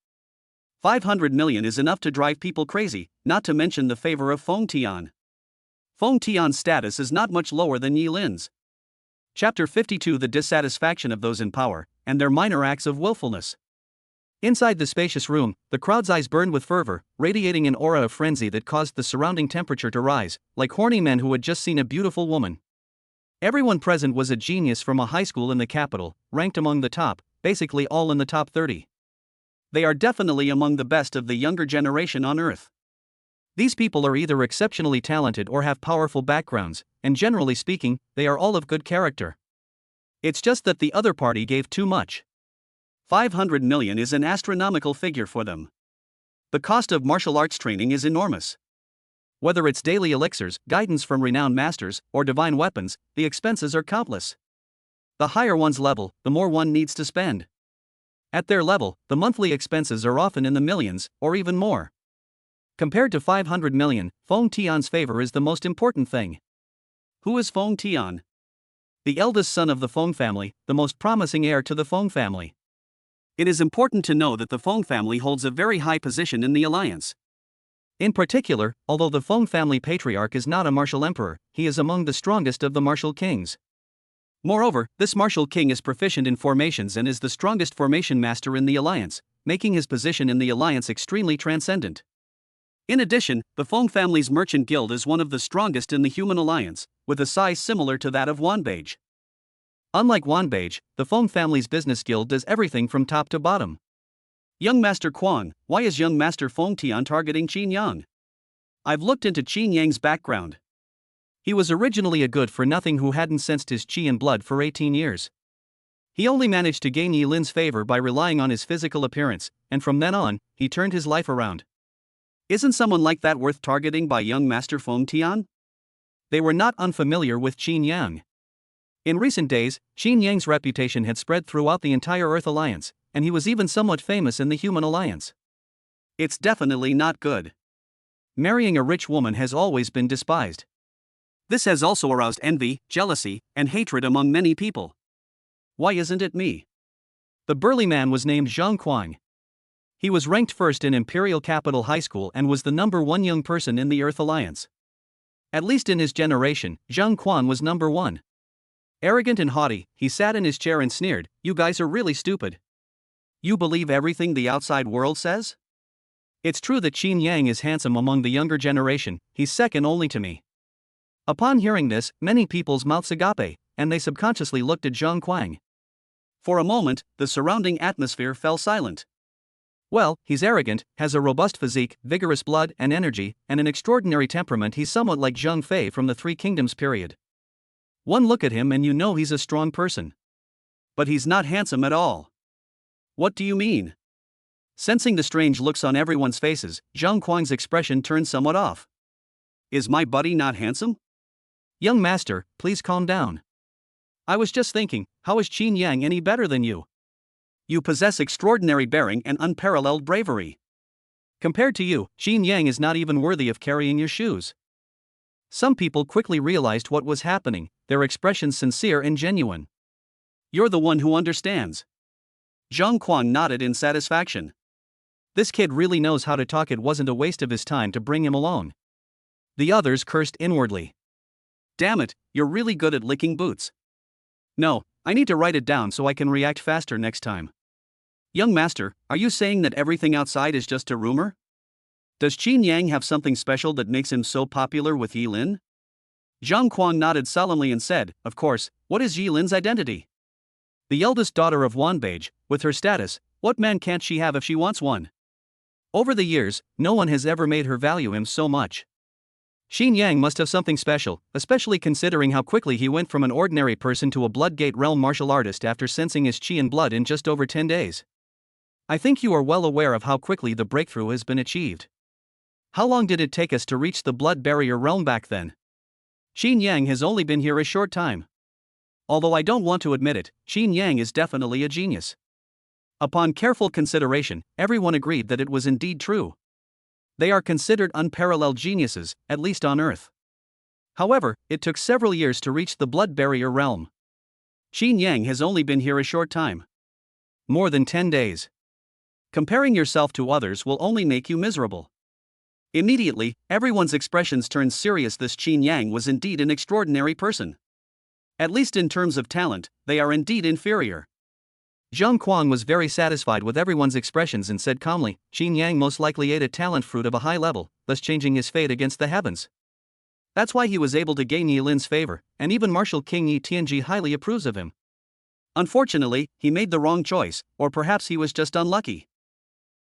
500 million is enough to drive people crazy, not to mention the favor of Feng Tian. Feng Tian's status is not much lower than Yi Lin's. Chapter 52: The dissatisfaction of those in power, and their minor acts of willfulness. Inside the spacious room, the crowd's eyes burned with fervor, radiating an aura of frenzy that caused the surrounding temperature to rise, like horny men who had just seen a beautiful woman. Everyone present was a genius from a high school in the capital, ranked among the top, basically all in the top 30. They are definitely among the best of the younger generation on Earth. These people are either exceptionally talented or have powerful backgrounds, and generally speaking, they are all of good character. It's just that the other party gave too much. 500 million is an astronomical figure for them. The cost of martial arts training is enormous. Whether it's daily elixirs, guidance from renowned masters, or divine weapons, the expenses are countless. The higher one's level, the more one needs to spend. At their level, the monthly expenses are often in the millions, or even more. Compared to 500 million, Feng Tian's favor is the most important thing. Who is Feng Tian? The eldest son of the Feng family, the most promising heir to the Feng family. It is important to know that the Feng family holds a very high position in the alliance. In particular, although the Feng family patriarch is not a martial emperor, he is among the strongest of the martial kings. Moreover, this martial king is proficient in formations and is the strongest formation master in the alliance, making his position in the alliance extremely transcendent. In addition, the Feng family's merchant guild is one of the strongest in the human alliance, with a size similar to that of Wanbage. Unlike Wanbage, the Feng family's business guild does everything from top to bottom. Young Master Quan, why is young Master Feng Tian targeting Qin Yang? I've looked into Qin Yang's background. He was originally a good-for-nothing who hadn't sensed his qi and blood for 18 years. He only managed to gain Yi Lin's favor by relying on his physical appearance, and from then on, he turned his life around. Isn't someone like that worth targeting by young Master Feng Tian? They were not unfamiliar with Qin Yang. In recent days, Qin Yang's reputation had spread throughout the entire Earth Alliance, and he was even somewhat famous in the human alliance. It's definitely not good. Marrying a rich woman has always been despised. This has also aroused envy, jealousy, and hatred among many people. Why isn't it me? The burly man was named Zhang Kuang. He was ranked first in Imperial Capital High School and was the #1 young person in the Earth Alliance. At least in his generation, Zhang Kuang was #1. Arrogant and haughty, he sat in his chair and sneered, "You guys are really stupid. You believe everything the outside world says? It's true that Qin Yang is handsome among the younger generation, he's second only to me." Upon hearing this, many people's mouths agape, and they subconsciously looked at Zhang Kuang. For a moment, the surrounding atmosphere fell silent. Well, he's arrogant, has a robust physique, vigorous blood and energy, and an extraordinary temperament. He's somewhat like Zheng Fei from the Three Kingdoms period. One look at him and you know he's a strong person. But he's not handsome at all. What do you mean? Sensing the strange looks on everyone's faces, Zhang Kuang's expression turned somewhat off. Is my buddy not handsome? Young master, please calm down. I was just thinking, how is Qin Yang any better than you? You possess extraordinary bearing and unparalleled bravery. Compared to you, Qin Yang is not even worthy of carrying your shoes. Some people quickly realized what was happening, their expressions sincere and genuine. You're the one who understands. Zhang Kuang nodded in satisfaction. This kid really knows how to talk. It wasn't a waste of his time to bring him along. The others cursed inwardly. Damn it, you're really good at licking boots. No, I need to write it down so I can react faster next time. Young master, are you saying that everything outside is just a rumor? Does Qin Yang have something special that makes him so popular with Yi Lin? Zhang Kuang nodded solemnly and said, of course, what is Yi Lin's identity? The eldest daughter of Wanbage, with her status, what man can't she have if she wants one? Over the years, no one has ever made her value him so much. Qin Yang must have something special, especially considering how quickly he went from an ordinary person to a Bloodgate realm martial artist after sensing his qi and blood in just over 10 days. I think you are well aware of how quickly the breakthrough has been achieved. How long did it take us to reach the blood barrier realm back then? Qin Yang has only been here a short time. Although I don't want to admit it, Qin Yang is definitely a genius. Upon careful consideration, everyone agreed that it was indeed true. They are considered unparalleled geniuses, at least on Earth. However, it took several years to reach the blood barrier realm. Qin Yang has only been here a short time. More than 10 days. Comparing yourself to others will only make you miserable. Immediately, everyone's expressions turned serious. This Qin Yang was indeed an extraordinary person. At least in terms of talent, they are indeed inferior. Zhang Kuang was very satisfied with everyone's expressions and said calmly, Qin Yang most likely ate a talent fruit of a high level, thus changing his fate against the heavens. That's why he was able to gain Yi Lin's favor, and even Martial King Yi Tianji highly approves of him. Unfortunately, he made the wrong choice, or perhaps he was just unlucky.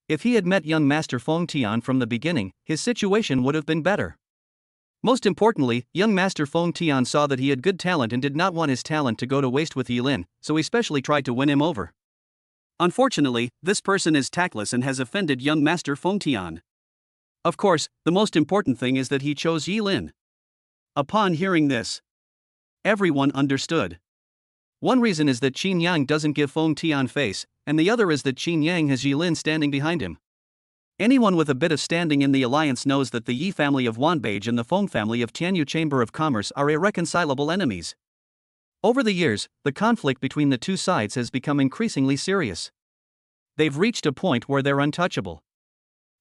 If he had met young Master Feng Tian from the beginning, his situation would have been better. Most importantly, young Master Feng Tian saw that he had good talent and did not want his talent to go to waste with Yi Lin, so he specially tried to win him over. Unfortunately, this person is tactless and has offended young Master Feng Tian. Of course, the most important thing is that he chose Yi Lin. Upon hearing this, everyone understood. One reason is that Qin Yang doesn't give Feng Tian face, and the other is that Qin Yang has Yi Lin standing behind him. Anyone with a bit of standing in the alliance knows that the Yi family of Wanbage and the Feng family of Tianyu Chamber of Commerce are irreconcilable enemies. Over the years, the conflict between the two sides has become increasingly serious. They've reached a point where they're untouchable.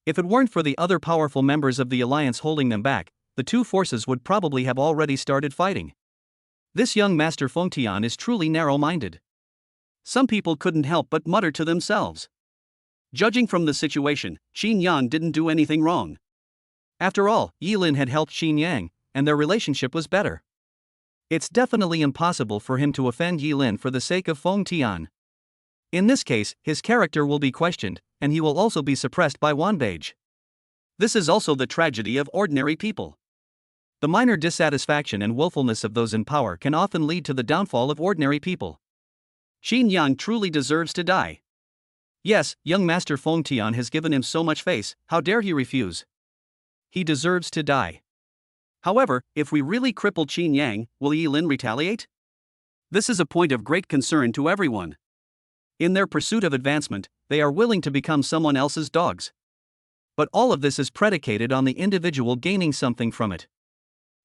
If it weren't for the other powerful members of the alliance holding them back, the two forces would probably have already started fighting. This young Master Feng Tian is truly narrow-minded. Some people couldn't help but mutter to themselves. Judging from the situation, Qin Yang didn't do anything wrong. After all, Yi Lin had helped Qin Yang, and their relationship was better. It's definitely impossible for him to offend Yi Lin for the sake of Feng Tian. In this case, his character will be questioned, and he will also be suppressed by Wanbage. This is also the tragedy of ordinary people. The minor dissatisfaction and willfulness of those in power can often lead to the downfall of ordinary people. Qin Yang truly deserves to die. Yes, young Master Feng Tian has given him so much face, how dare he refuse? He deserves to die. However, if we really cripple Qin Yang, will Yi Lin retaliate? This is a point of great concern to everyone. In their pursuit of advancement, they are willing to become someone else's dogs. But all of this is predicated on the individual gaining something from it.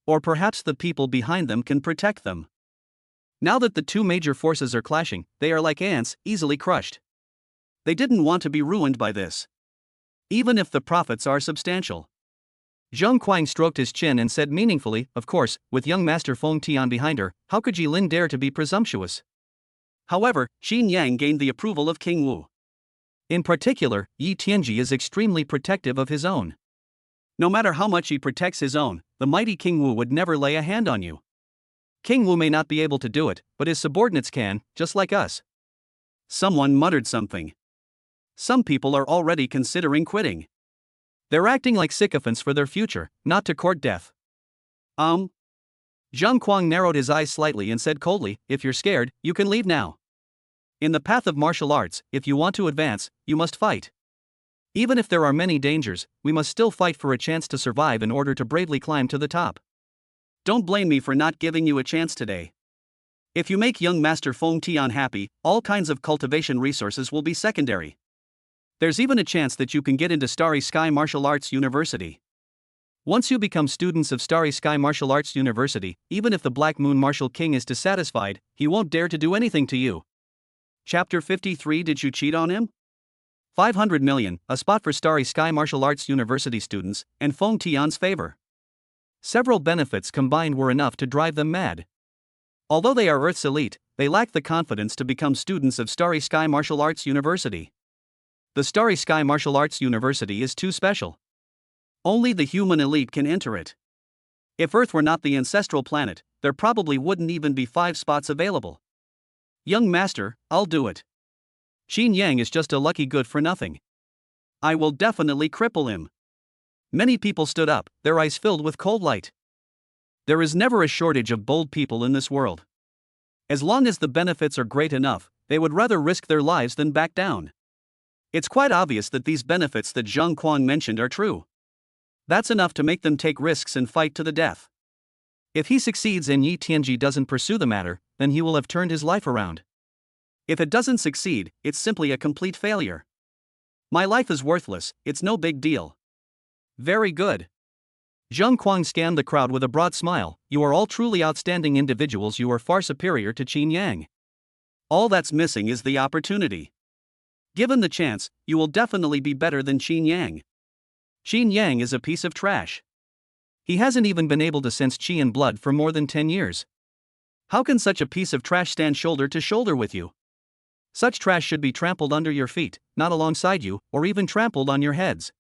Or perhaps the people behind them can protect them. Now that the two major forces are clashing, they are like ants, easily crushed. They didn't want to be ruined by this. Even if the profits are substantial. Zhang Kuang stroked his chin and said meaningfully, of course, with young Master Feng Tian behind her, how could Yi Lin dare to be presumptuous? However, Qin Yang gained the approval of King Wu. In particular, Yi Tianji is extremely protective of his own. No matter how much he protects his own, the mighty King Wu would never lay a hand on you. King Wu may not be able to do it, but his subordinates can, just like us. Someone muttered something. Some people are already considering quitting. They're acting like sycophants for their future, not to court death. Zhang Kuang narrowed his eyes slightly and said coldly, if you're scared, you can leave now. In the path of martial arts, if you want to advance, you must fight. Even if there are many dangers, we must still fight for a chance to survive in order to bravely climb to the top. Don't blame me for not giving you a chance today. If you make young Master Feng Tian happy, all kinds of cultivation resources will be secondary. There's even a chance that you can get into Starry Sky Martial Arts University. Once you become students of Starry Sky Martial Arts University, even if the Black Moon Martial King is dissatisfied, he won't dare to do anything to you. Chapter 53. Did you cheat on him? 500 million, a spot for Starry Sky Martial Arts University students, and Feng Tian's favor. Several benefits combined were enough to drive them mad. Although they are Earth's elite, they lack the confidence to become students of Starry Sky Martial Arts University. The Starry Sky Martial Arts University is too special. Only the human elite can enter it. If Earth were not the ancestral planet, there probably wouldn't even be 5 spots available. Young master, I'll do it. Qin Yang is just a lucky good for nothing. I will definitely cripple him. Many people stood up, their eyes filled with cold light. There is never a shortage of bold people in this world. As long as the benefits are great enough, they would rather risk their lives than back down. It's quite obvious that these benefits that Zhang Kuang mentioned are true. That's enough to make them take risks and fight to the death. If he succeeds and Yi Tianji doesn't pursue the matter, then he will have turned his life around. If it doesn't succeed, it's simply a complete failure. My life is worthless, it's no big deal. Very good. Zhang Kuang scanned the crowd with a broad smile. You are all truly outstanding individuals. You are far superior to Qin Yang. All that's missing is the opportunity. Given the chance, you will definitely be better than Qin Yang. Qin Yang is a piece of trash. He hasn't even been able to sense qi and blood for more than 10 years. How can such a piece of trash stand shoulder to shoulder with you? Such trash should be trampled under your feet, not alongside you, or even trampled on your heads.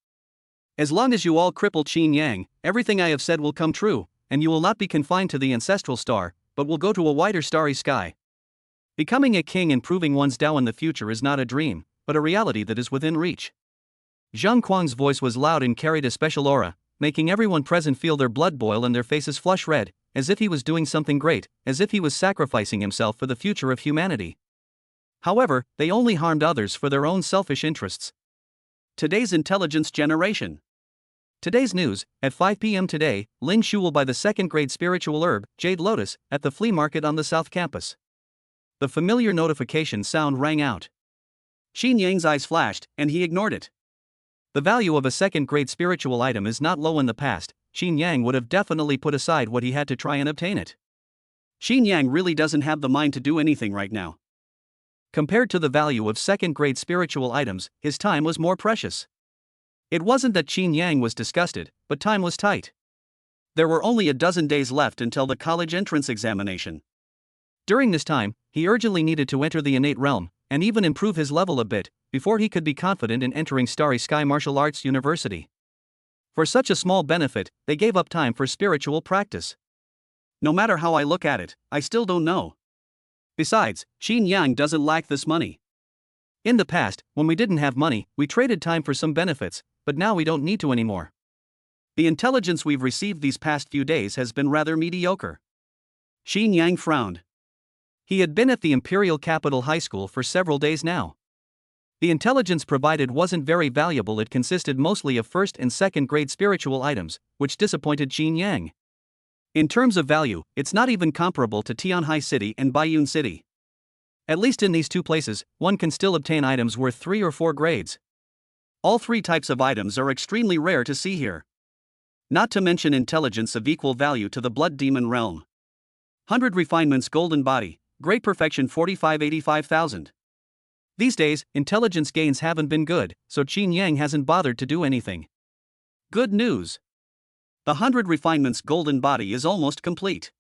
As long as you all cripple Qin Yang, everything I have said will come true, and you will not be confined to the ancestral star, but will go to a wider starry sky. Becoming a king and proving one's Tao in the future is not a dream, but a reality that is within reach. Zhang Kuang's voice was loud and carried a special aura, making everyone present feel their blood boil and their faces flush red, as if he was doing something great, as if he was sacrificing himself for the future of humanity. However, they only harmed others for their own selfish interests. Today's intelligence generation. Today's news: at 5 p.m. today, Ling Shu will buy the second-grade spiritual herb, Jade Lotus, at the flea market on the South Campus. The familiar notification sound rang out. Qin Yang's eyes flashed, and he ignored it. The value of a second-grade spiritual item is not low in the past. Qin Yang would have definitely put aside what he had to try and obtain it. Qin Yang really doesn't have the mind to do anything right now. Compared to the value of second-grade spiritual items, his time was more precious. It wasn't that Qin Yang was disgusted, but time was tight. There were only a dozen days left until the college entrance examination. During this time, he urgently needed to enter the innate realm, and even improve his level a bit, before he could be confident in entering Starry Sky Martial Arts University. For such a small benefit, they gave up time for spiritual practice. No matter how I look at it, I still don't know. Besides, Qin Yang doesn't lack this money. In the past, when we didn't have money, we traded time for some benefits, but now we don't need to anymore. The intelligence we've received these past few days has been rather mediocre. Qin Yang frowned. He had been at the Imperial Capital High School for several days now. The intelligence provided wasn't very valuable. It consisted mostly of first and second grade spiritual items, which disappointed Qin Yang. In terms of value, it's not even comparable to Tianhai City and Baiyun City. At least in these two places, one can still obtain items worth 3 or 4 grades. All 3 types of items are extremely rare to see here. Not to mention intelligence of equal value to the Blood Demon realm. 100 refinements golden body, great perfection 45,85,000. These days, intelligence gains haven't been good, so Qin Yang hasn't bothered to do anything. Good news! The 100 refinements golden body is almost complete.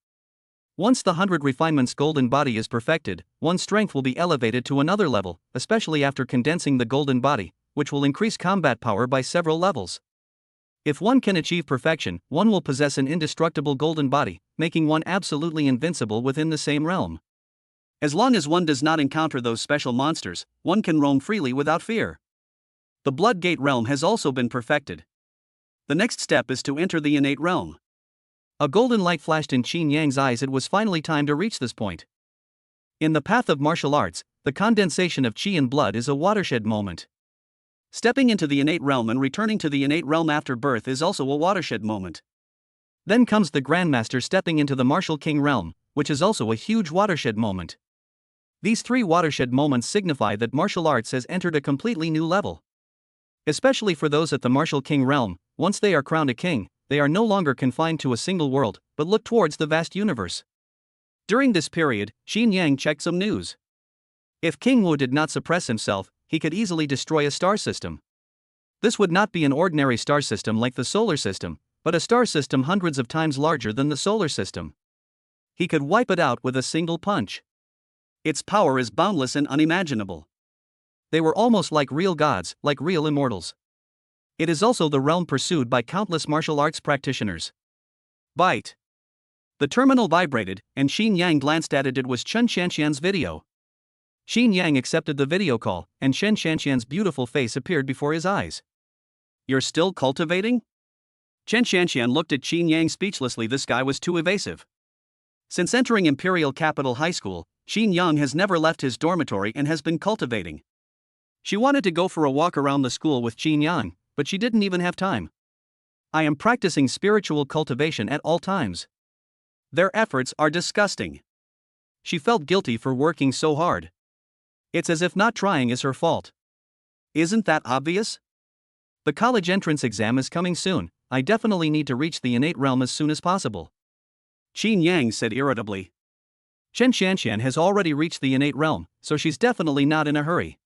Once the 100 refinements golden body is perfected, one's strength will be elevated to another level, especially after condensing the golden body, which will increase combat power by several levels. If one can achieve perfection, one will possess an indestructible golden body, making one absolutely invincible within the same realm. As long as one does not encounter those special monsters, one can roam freely without fear. The Blood Gate realm has also been perfected. The next step is to enter the innate realm. A golden light flashed in Qin Yang's eyes. It was finally time to reach this point. In the path of martial arts, the condensation of qi and blood is a watershed moment. Stepping into the innate realm and returning to the innate realm after birth is also a watershed moment. Then comes the Grandmaster stepping into the Martial King realm, which is also a huge watershed moment. These 3 watershed moments signify that martial arts has entered a completely new level. Especially for those at the Martial King realm, once they are crowned a king, they are no longer confined to a single world, but look towards the vast universe. During this period, Qin Yang checked some news. If King Wu did not suppress himself, he could easily destroy a star system. This would not be an ordinary star system like the solar system, but a star system hundreds of times larger than the solar system. He could wipe it out with a single punch. Its power is boundless and unimaginable. They were almost like real gods, like real immortals. It is also the realm pursued by countless martial arts practitioners. Bite. The terminal vibrated, and Qin Yang glanced at it. It was Chen Shanxian's video. Qin Yang accepted the video call, and Chen Shanxian's beautiful face appeared before his eyes. You're still cultivating? Chen Shanxian looked at Qin Yang speechlessly. This guy was too evasive. Since entering Imperial Capital High School, Qin Yang has never left his dormitory and has been cultivating. She wanted to go for a walk around the school with Qin Yang, but she didn't even have time. I am practicing spiritual cultivation at all times. Their efforts are disgusting. She felt guilty for working so hard. It's as if not trying is her fault. Isn't that obvious? The college entrance exam is coming soon. I definitely need to reach the innate realm as soon as possible. Qin Yang said irritably. Chen Xianxian has already reached the innate realm, so she's definitely not in a hurry.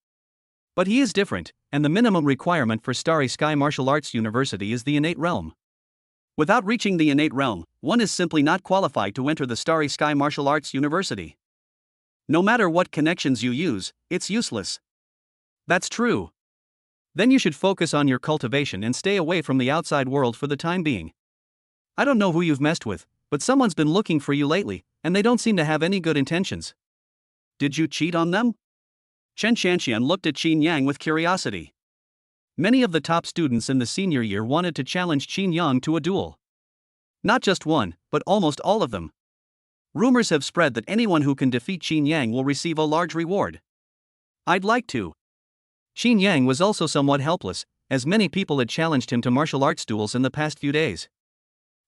But he is different, and the minimum requirement for Starry Sky Martial Arts University is the innate realm. Without reaching the innate realm, one is simply not qualified to enter the Starry Sky Martial Arts University. No matter what connections you use, it's useless. That's true. Then you should focus on your cultivation and stay away from the outside world for the time being. I don't know who you've messed with, but someone's been looking for you lately, and they don't seem to have any good intentions. Did you cheat on them? Chen Xianxian looked at Qin Yang with curiosity. Many of the top students in the senior year wanted to challenge Qin Yang to a duel. Not just one, but almost all of them. Rumors have spread that anyone who can defeat Qin Yang will receive a large reward. I'd like to. Qin Yang was also somewhat helpless, as many people had challenged him to martial arts duels in the past few days.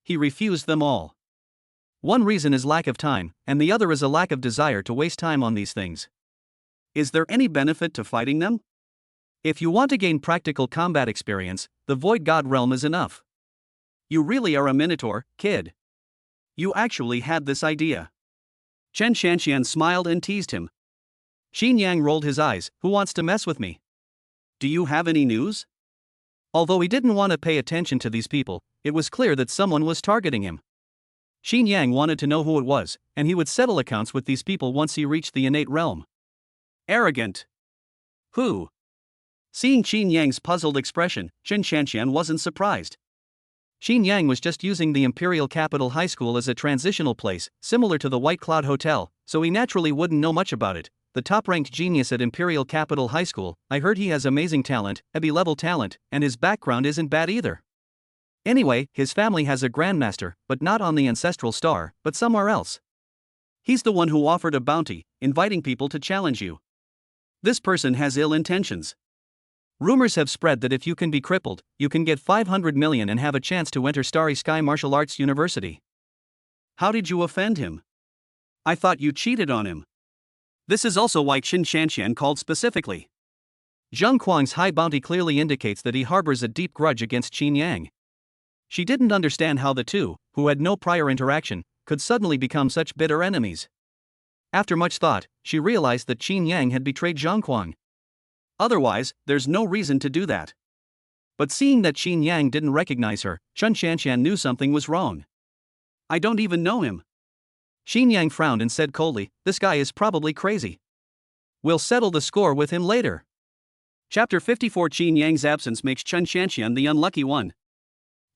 He refused them all. One reason is lack of time, and the other is a lack of desire to waste time on these things. Is there any benefit to fighting them? If you want to gain practical combat experience, the Void God realm is enough. You really are a minotaur, kid. You actually had this idea. Chen Xianxian smiled and teased him. Qin Yang rolled his eyes. Who wants to mess with me? Do you have any news? Although he didn't want to pay attention to these people, it was clear that someone was targeting him. Qin Yang wanted to know who it was, and he would settle accounts with these people once he reached the innate realm. Arrogant. Who? Seeing Qin Yang's puzzled expression, Chen Xianxian wasn't surprised. Qin Yang was just using the Imperial Capital High School as a transitional place, similar to the White Cloud Hotel, so he naturally wouldn't know much about it. The top-ranked genius at Imperial Capital High School, I heard he has amazing talent, EB-level talent, and his background isn't bad either. Anyway, his family has a grandmaster, but not on the Ancestral Star, but somewhere else. He's the one who offered a bounty, inviting people to challenge you. This person has ill intentions. Rumors have spread that if you can be crippled, you can get 500 million and have a chance to enter Starry Sky Martial Arts University. How did you offend him? I thought you cheated on him. This is also why Chen Xianxian called specifically. Zhang Kuang's high bounty clearly indicates that he harbors a deep grudge against Qin Yang. She didn't understand how the two, who had no prior interaction, could suddenly become such bitter enemies. After much thought, she realized that Qin Yang had betrayed Zhang Kuang. Otherwise, there's no reason to do that. But seeing that Qin Yang didn't recognize her, Chen Xianxian knew something was wrong. I don't even know him. Qin Yang frowned and said coldly, this guy is probably crazy. We'll settle the score with him later. Chapter 54. Qin Yang's absence makes Chen Xianxian the unlucky one.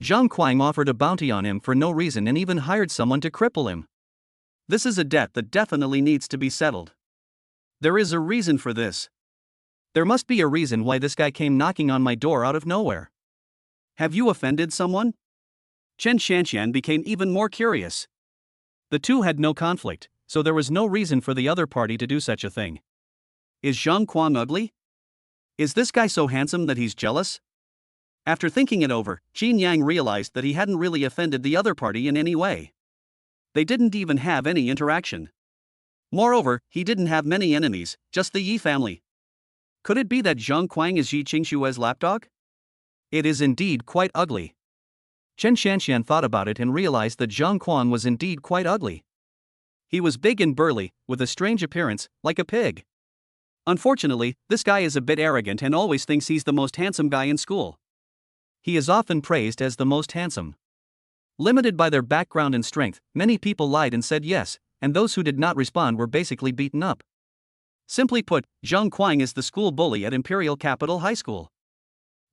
Zhang Kuang offered a bounty on him for no reason and even hired someone to cripple him. This is a debt that definitely needs to be settled. There is a reason for this. There must be a reason why this guy came knocking on my door out of nowhere. Have you offended someone? Chen Xianxian became even more curious. The two had no conflict, so there was no reason for the other party to do such a thing. Is Zhang Kuang ugly? Is this guy so handsome that he's jealous? After thinking it over, Qin Yang realized that he hadn't really offended the other party in any way. They didn't even have any interaction. Moreover, he didn't have many enemies, just the Yi family. Could it be that Zhang Kuang is Yi Qingshue's lapdog? It is indeed quite ugly. Chen Xianxian thought about it and realized that Zhang Kuang was indeed quite ugly. He was big and burly, with a strange appearance, like a pig. Unfortunately, this guy is a bit arrogant and always thinks he's the most handsome guy in school. He is often praised as the most handsome. Limited by their background and strength, many people lied and said yes, and those who did not respond were basically beaten up. Simply put, Zhang Kuang is the school bully at Imperial Capital High School.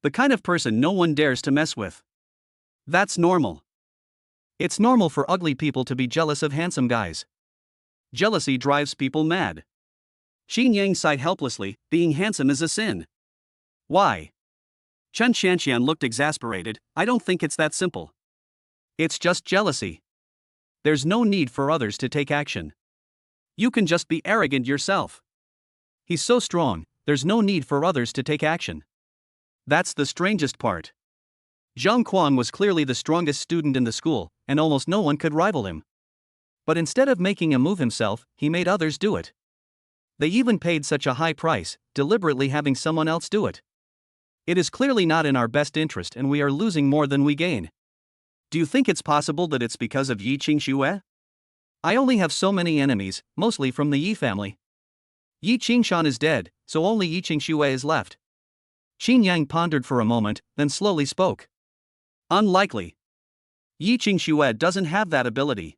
The kind of person no one dares to mess with. That's normal. It's normal for ugly people to be jealous of handsome guys. Jealousy drives people mad. Qin Yang sighed helplessly, being handsome is a sin. Why? Chen Xianxian looked exasperated. I don't think it's that simple. It's just jealousy. There's no need for others to take action. You can just be arrogant yourself. He's so strong, there's no need for others to take action. That's the strangest part. Zhang Quan was clearly the strongest student in the school, and almost no one could rival him. But instead of making a move himself, he made others do it. They even paid such a high price, deliberately having someone else do it. It is clearly not in our best interest and we are losing more than we gain. Do you think it's possible that it's because of Yi Qingxue? I only have so many enemies, mostly from the Yi family. Yi Qingshan is dead, so only Yi Qingxue is left. Qin Yang pondered for a moment, then slowly spoke. Unlikely. Yi Qingxue doesn't have that ability.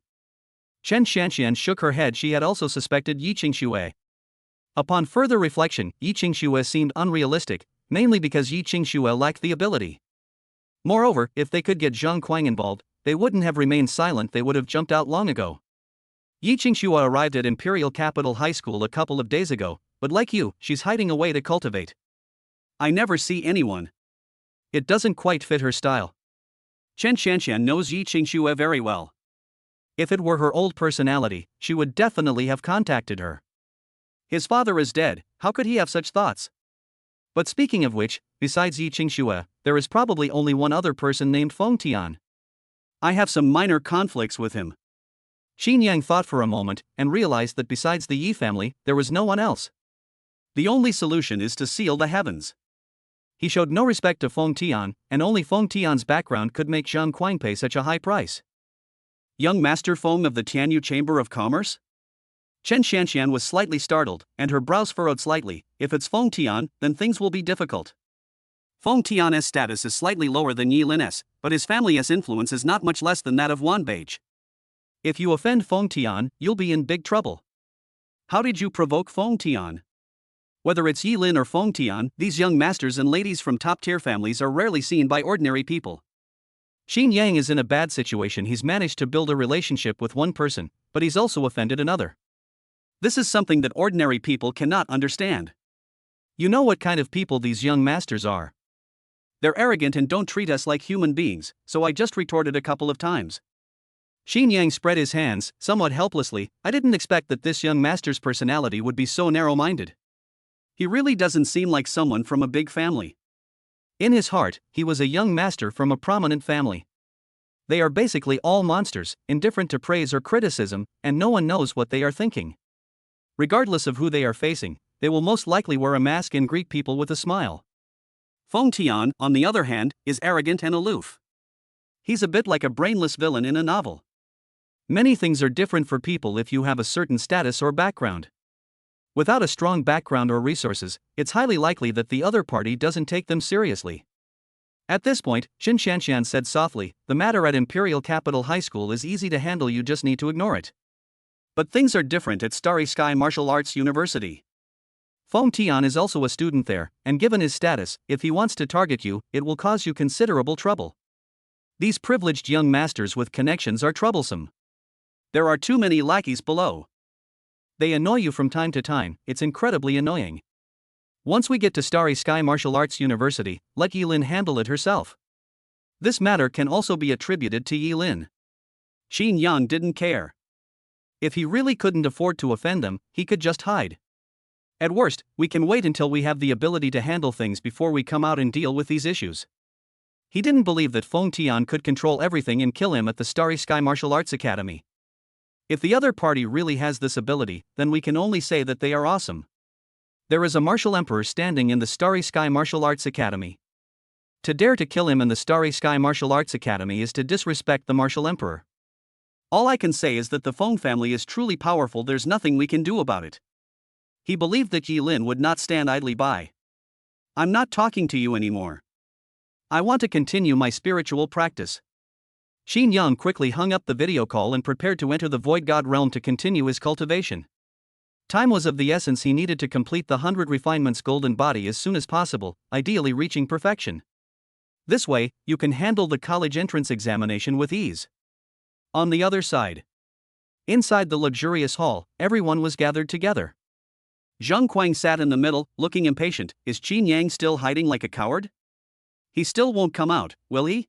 Chen Shanxian shook her head. She had also suspected Yi Qingxue. Upon further reflection, Yi Qingxue seemed unrealistic, mainly because Yi Qingxue lacked the ability. Moreover, if they could get Zhang Quang involved, they wouldn't have remained silent, they would have jumped out long ago. Yi Qingxue arrived at Imperial Capital High School a couple of days ago, but like you, she's hiding away to cultivate. I never see anyone. It doesn't quite fit her style. Chen Shanxian knows Yi Qingxue very well. If it were her old personality, she would definitely have contacted her. His father is dead, how could he have such thoughts? But speaking of which, besides Yi Qingxue, there is probably only one other person named Feng Tian. I have some minor conflicts with him. Qin Yang thought for a moment and realized that besides the Yi family, there was no one else. The only solution is to seal the heavens. He showed no respect to Feng Tian, and only Feng Tian's background could make Zhang Quang pay such a high price. Young Master Feng of the Tianyu Chamber of Commerce? Chen Shanxian was slightly startled, and her brows furrowed slightly. If it's Feng Tian, then things will be difficult. Feng Tian's status is slightly lower than Yi Lin's, but his family's influence is not much less than that of Wan Beige. If you offend Feng Tian, you'll be in big trouble. How did you provoke Feng Tian? Whether it's Yi Lin or Feng Tian, these young masters and ladies from top-tier families are rarely seen by ordinary people. Qin Yang is in a bad situation. He's managed to build a relationship with one person, but he's also offended another. This is something that ordinary people cannot understand. You know what kind of people these young masters are. They're arrogant and don't treat us like human beings, so I just retorted a couple of times. Qin Yang spread his hands, somewhat helplessly. I didn't expect that this young master's personality would be so narrow-minded. He really doesn't seem like someone from a big family. In his heart, he was a young master from a prominent family. They are basically all monsters, indifferent to praise or criticism, and no one knows what they are thinking. Regardless of who they are facing, they will most likely wear a mask and greet people with a smile. Feng Tian, on the other hand, is arrogant and aloof. He's a bit like a brainless villain in a novel. Many things are different for people if you have a certain status or background. Without a strong background or resources, it's highly likely that the other party doesn't take them seriously. At this point, Chen Shanxian said softly, the matter at Imperial Capital High School is easy to handle, you just need to ignore it. But things are different at Starry Sky Martial Arts University. Feng Tian is also a student there, and given his status, if he wants to target you, it will cause you considerable trouble. These privileged young masters with connections are troublesome. There are too many lackeys below. They annoy you from time to time, it's incredibly annoying. Once we get to Starry Sky Martial Arts University, let Yi Lin handle it herself. This matter can also be attributed to Yi Lin. Qin Yang didn't care. If he really couldn't afford to offend them, he could just hide. At worst, we can wait until we have the ability to handle things before we come out and deal with these issues. He didn't believe that Feng Tian could control everything and kill him at the Starry Sky Martial Arts Academy. If the other party really has this ability, then we can only say that they are awesome. There is a martial emperor standing in the Starry Sky Martial Arts Academy. To dare to kill him in the Starry Sky Martial Arts Academy is to disrespect the martial emperor. All I can say is that the Feng family is truly powerful, there's nothing we can do about it. He believed that Yi Lin would not stand idly by. I'm not talking to you anymore. I want to continue my spiritual practice. Qin Yang quickly hung up the video call and prepared to enter the Void God realm to continue his cultivation. Time was of the essence. He needed to complete the 100 refinements golden body as soon as possible, ideally reaching perfection. This way, you can handle the college entrance examination with ease. On the other side, inside the luxurious hall, everyone was gathered together. Zhang Quang sat in the middle, looking impatient. Is Qin Yang still hiding like a coward? He still won't come out, will he?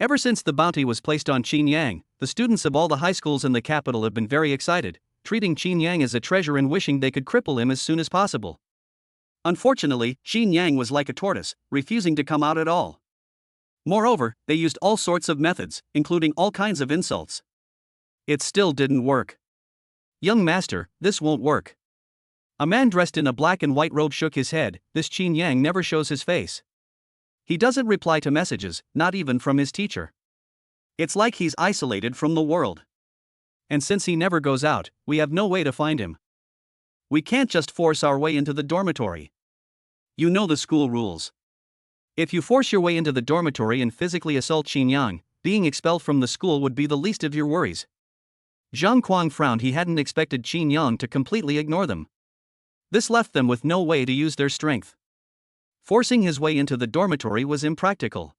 Ever since the bounty was placed on Qin Yang, the students of all the high schools in the capital have been very excited, treating Qin Yang as a treasure and wishing they could cripple him as soon as possible. Unfortunately, Xin Yang was like a tortoise, refusing to come out at all. Moreover, they used all sorts of methods, including all kinds of insults. It still didn't work. "Young master, this won't work." A man dressed in a black and white robe shook his head. "This Xin Yang never shows his face. He doesn't reply to messages, not even from his teacher. It's like he's isolated from the world. And since he never goes out, we have no way to find him. We can't just force our way into the dormitory. You know the school rules. If you force your way into the dormitory and physically assault Xin Yang, being expelled from the school would be the least of your worries." Zhang Kuang frowned. He hadn't expected Xin Yang to completely ignore them. This left them with no way to use their strength. Forcing his way into the dormitory was impractical.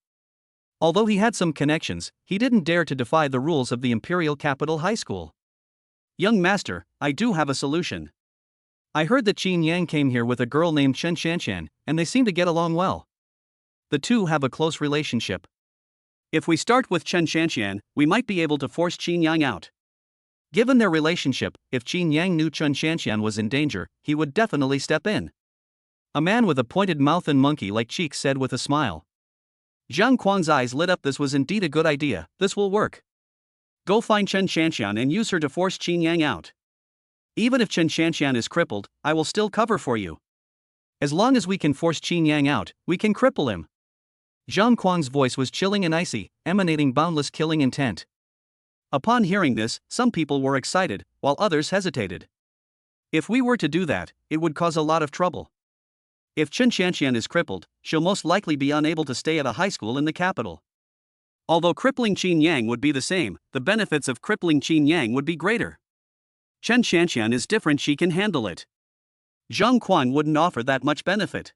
Although he had some connections, he didn't dare to defy the rules of the Imperial Capital High School. "Young master, I do have a solution. I heard that Xin Yang came here with a girl named Chen Shanshan, and they seem to get along well. The two have a close relationship. If we start with Chen Shanshan, we might be able to force Xin Yang out. Given their relationship, if Xin Yang knew Chen Shanshan was in danger, he would definitely step in." A man with a pointed mouth and monkey-like cheeks said with a smile. Zhang Kuang's eyes lit up. This was indeed a good idea. This will work. Go find Chen Shanshan and use her to force Xin Yang out. Even if Chen Shanshan is crippled, I will still cover for you. As long as we can force Xin Yang out, we can cripple him. Zhang Kuang's voice was chilling and icy, emanating boundless killing intent. Upon hearing this, some people were excited, while others hesitated. If we were to do that, it would cause a lot of trouble. If Chen Shanshan is crippled, she'll most likely be unable to stay at a high school in the capital. Although crippling Xin Yang would be the same, the benefits of crippling Xin Yang would be greater. Chen Shanshan is different, she can handle it. Zhang Kuang wouldn't offer that much benefit.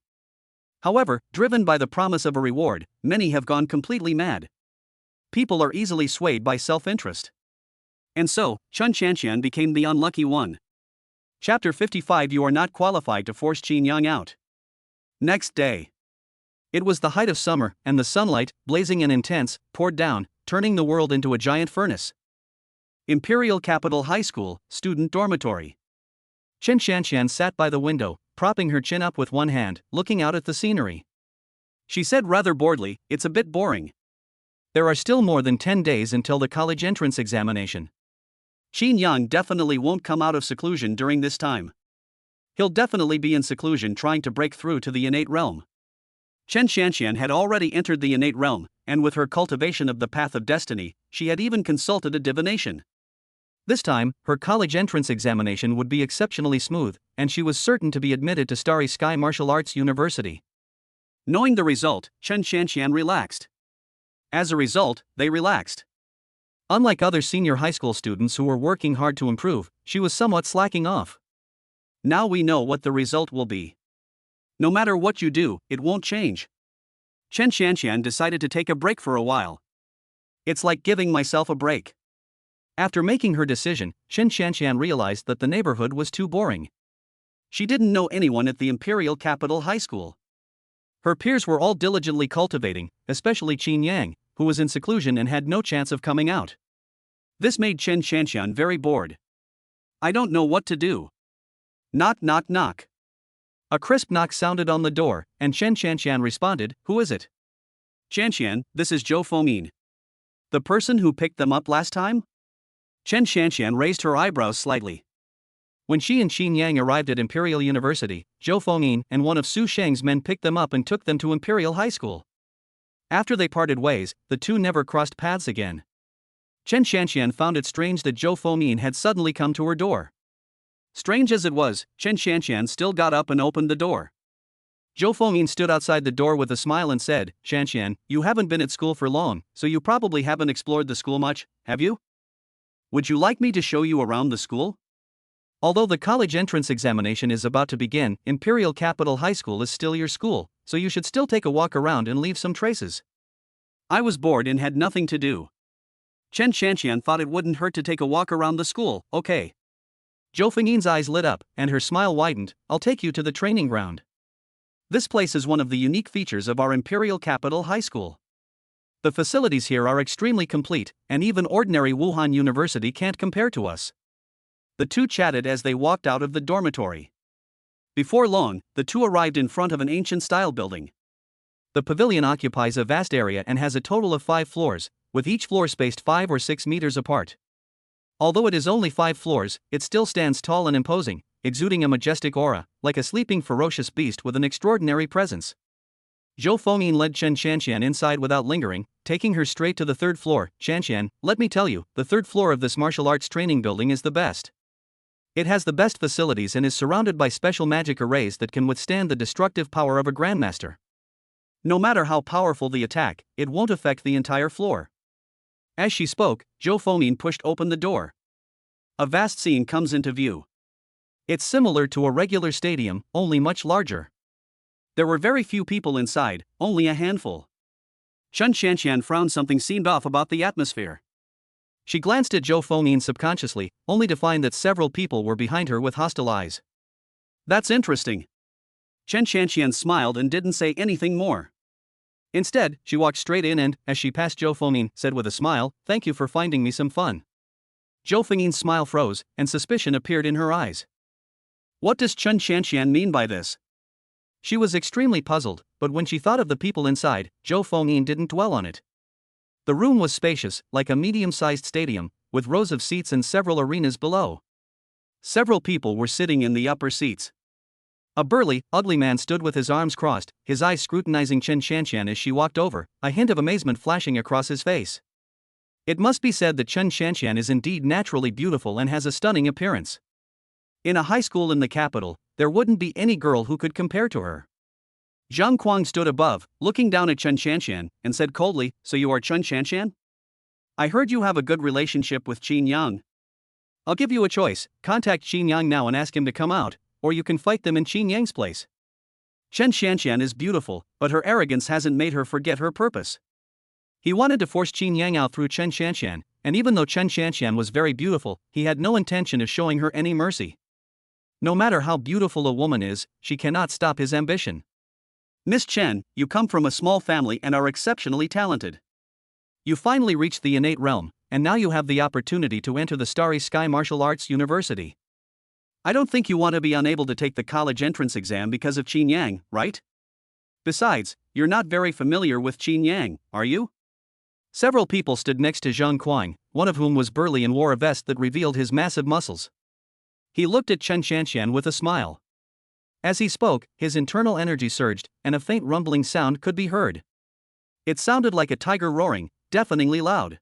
However, driven by the promise of a reward, many have gone completely mad. People are easily swayed by self-interest. And so, Chen Shanshan became the unlucky one. Chapter 55. You are not qualified to force Xin Yang out. Next day. It was the height of summer, and the sunlight, blazing and intense, poured down, turning the world into a giant furnace. Imperial Capital High School, Student Dormitory. Chen Shanshan sat by the window, propping her chin up with one hand, looking out at the scenery. She said rather boredly, "It's a bit boring. There are still more than 10 days until the college entrance examination. Xin Yang definitely won't come out of seclusion during this time. He'll definitely be in seclusion trying to break through to the innate realm." Chen Shanshan had already entered the innate realm, and with her cultivation of the path of destiny, she had even consulted a divination. This time, her college entrance examination would be exceptionally smooth, and she was certain to be admitted to Starry Sky Martial Arts University. Knowing the result, Chen Shanshan relaxed. As a result, they relaxed. Unlike other senior high school students who were working hard to improve, she was somewhat slacking off. Now we know what the result will be. No matter what you do, it won't change. Chen Shanshan decided to take a break for a while. It's like giving myself a break. After making her decision, Chen Shanshan realized that the neighborhood was too boring. She didn't know anyone at the Imperial Capital High School. Her peers were all diligently cultivating, especially Xin Yang, who was in seclusion and had no chance of coming out. This made Chen Shanshan very bored. "I don't know what to do." Knock, knock, knock. A crisp knock sounded on the door, and Chen Shanshan responded, "Who is it?" "Shanshan, this is Zhou Fengyin. The person who picked them up last time?" Chen Shanshan raised her eyebrows slightly. When she and Xin Yang arrived at Imperial University, Zhou Fengyin and one of Su Sheng's men picked them up and took them to Imperial High School. After they parted ways, the two never crossed paths again. Chen Shanshan found it strange that Zhou Fengyin had suddenly come to her door. Strange as it was, Chen Shanshan still got up and opened the door. Zhou Fengyin stood outside the door with a smile and said, "Shanshan, you haven't been at school for long, so you probably haven't explored the school much, have you? Would you like me to show you around the school?" Although the college entrance examination is about to begin, Imperial Capital High School is still your school, so you should still take a walk around and leave some traces. I was bored and had nothing to do. Chen Shanshan thought it wouldn't hurt to take a walk around the school. "Okay." Zhou Fengyin's eyes lit up, and her smile widened. "I'll take you to the training ground. This place is one of the unique features of our Imperial Capital High School. The facilities here are extremely complete, and even ordinary Wuhan University can't compare to us." The two chatted as they walked out of the dormitory. Before long, the two arrived in front of an ancient-style building. The pavilion occupies a vast area and has a total of 5 floors, with each floor spaced 5 or 6 meters apart. Although it is only 5 floors, it still stands tall and imposing, exuding a majestic aura, like a sleeping ferocious beast with an extraordinary presence. Zhou Fengyin led Chen Xianxian inside without lingering, taking her straight to the 3rd floor. Xianxian, let me tell you, the 3rd floor of this martial arts training building is the best. It has the best facilities and is surrounded by special magic arrays that can withstand the destructive power of a grandmaster. No matter how powerful the attack, it won't affect the entire floor. As she spoke, Zhou Fengyin pushed open the door. A vast scene comes into view. It's similar to a regular stadium, only much larger. There were very few people inside, only a handful. Chen Xianxian frowned. Something seemed off about the atmosphere. She glanced at Zhou Fengyin subconsciously, only to find that several people were behind her with hostile eyes. That's interesting. Chen Xianxian smiled and didn't say anything more. Instead, she walked straight in and, as she passed Zhou Fengyin, said with a smile, "Thank you for finding me some fun." Zhou Fengyin's smile froze, and suspicion appeared in her eyes. What does Chen Xianxian mean by this? She was extremely puzzled, but when she thought of the people inside, Zhou Fengyin didn't dwell on it. The room was spacious, like a medium-sized stadium, with rows of seats and several arenas below. Several people were sitting in the upper seats. A burly, ugly man stood with his arms crossed, his eyes scrutinizing Chen Xianxian as she walked over, a hint of amazement flashing across his face. It must be said that Chen Xianxian is indeed naturally beautiful and has a stunning appearance. In a high school in the capital, there wouldn't be any girl who could compare to her. Zhang Kuang stood above, looking down at Chen Xianxian, and said coldly, "So you are Chen Xianxian? I heard you have a good relationship with Qin Yang. I'll give you a choice, contact Qin Yang now and ask him to come out, or you can fight them in Qin Yang's place." Chen Xianxian is beautiful, but her arrogance hasn't made her forget her purpose. He wanted to force Qin Yang out through Chen Xianxian, and even though Chen Xianxian was very beautiful, he had no intention of showing her any mercy. No matter how beautiful a woman is, she cannot stop his ambition. "Miss Chen, you come from a small family and are exceptionally talented. You finally reached the innate realm, and now you have the opportunity to enter the Starry Sky Martial Arts University. I don't think you want to be unable to take the college entrance exam because of Qin Yang, right? Besides, you're not very familiar with Qin Yang, are you?" Several people stood next to Zhang Kuang, one of whom was burly and wore a vest that revealed his massive muscles. He looked at Chen Xianxian with a smile. As he spoke, his internal energy surged, and a faint rumbling sound could be heard. It sounded like a tiger roaring, deafeningly loud.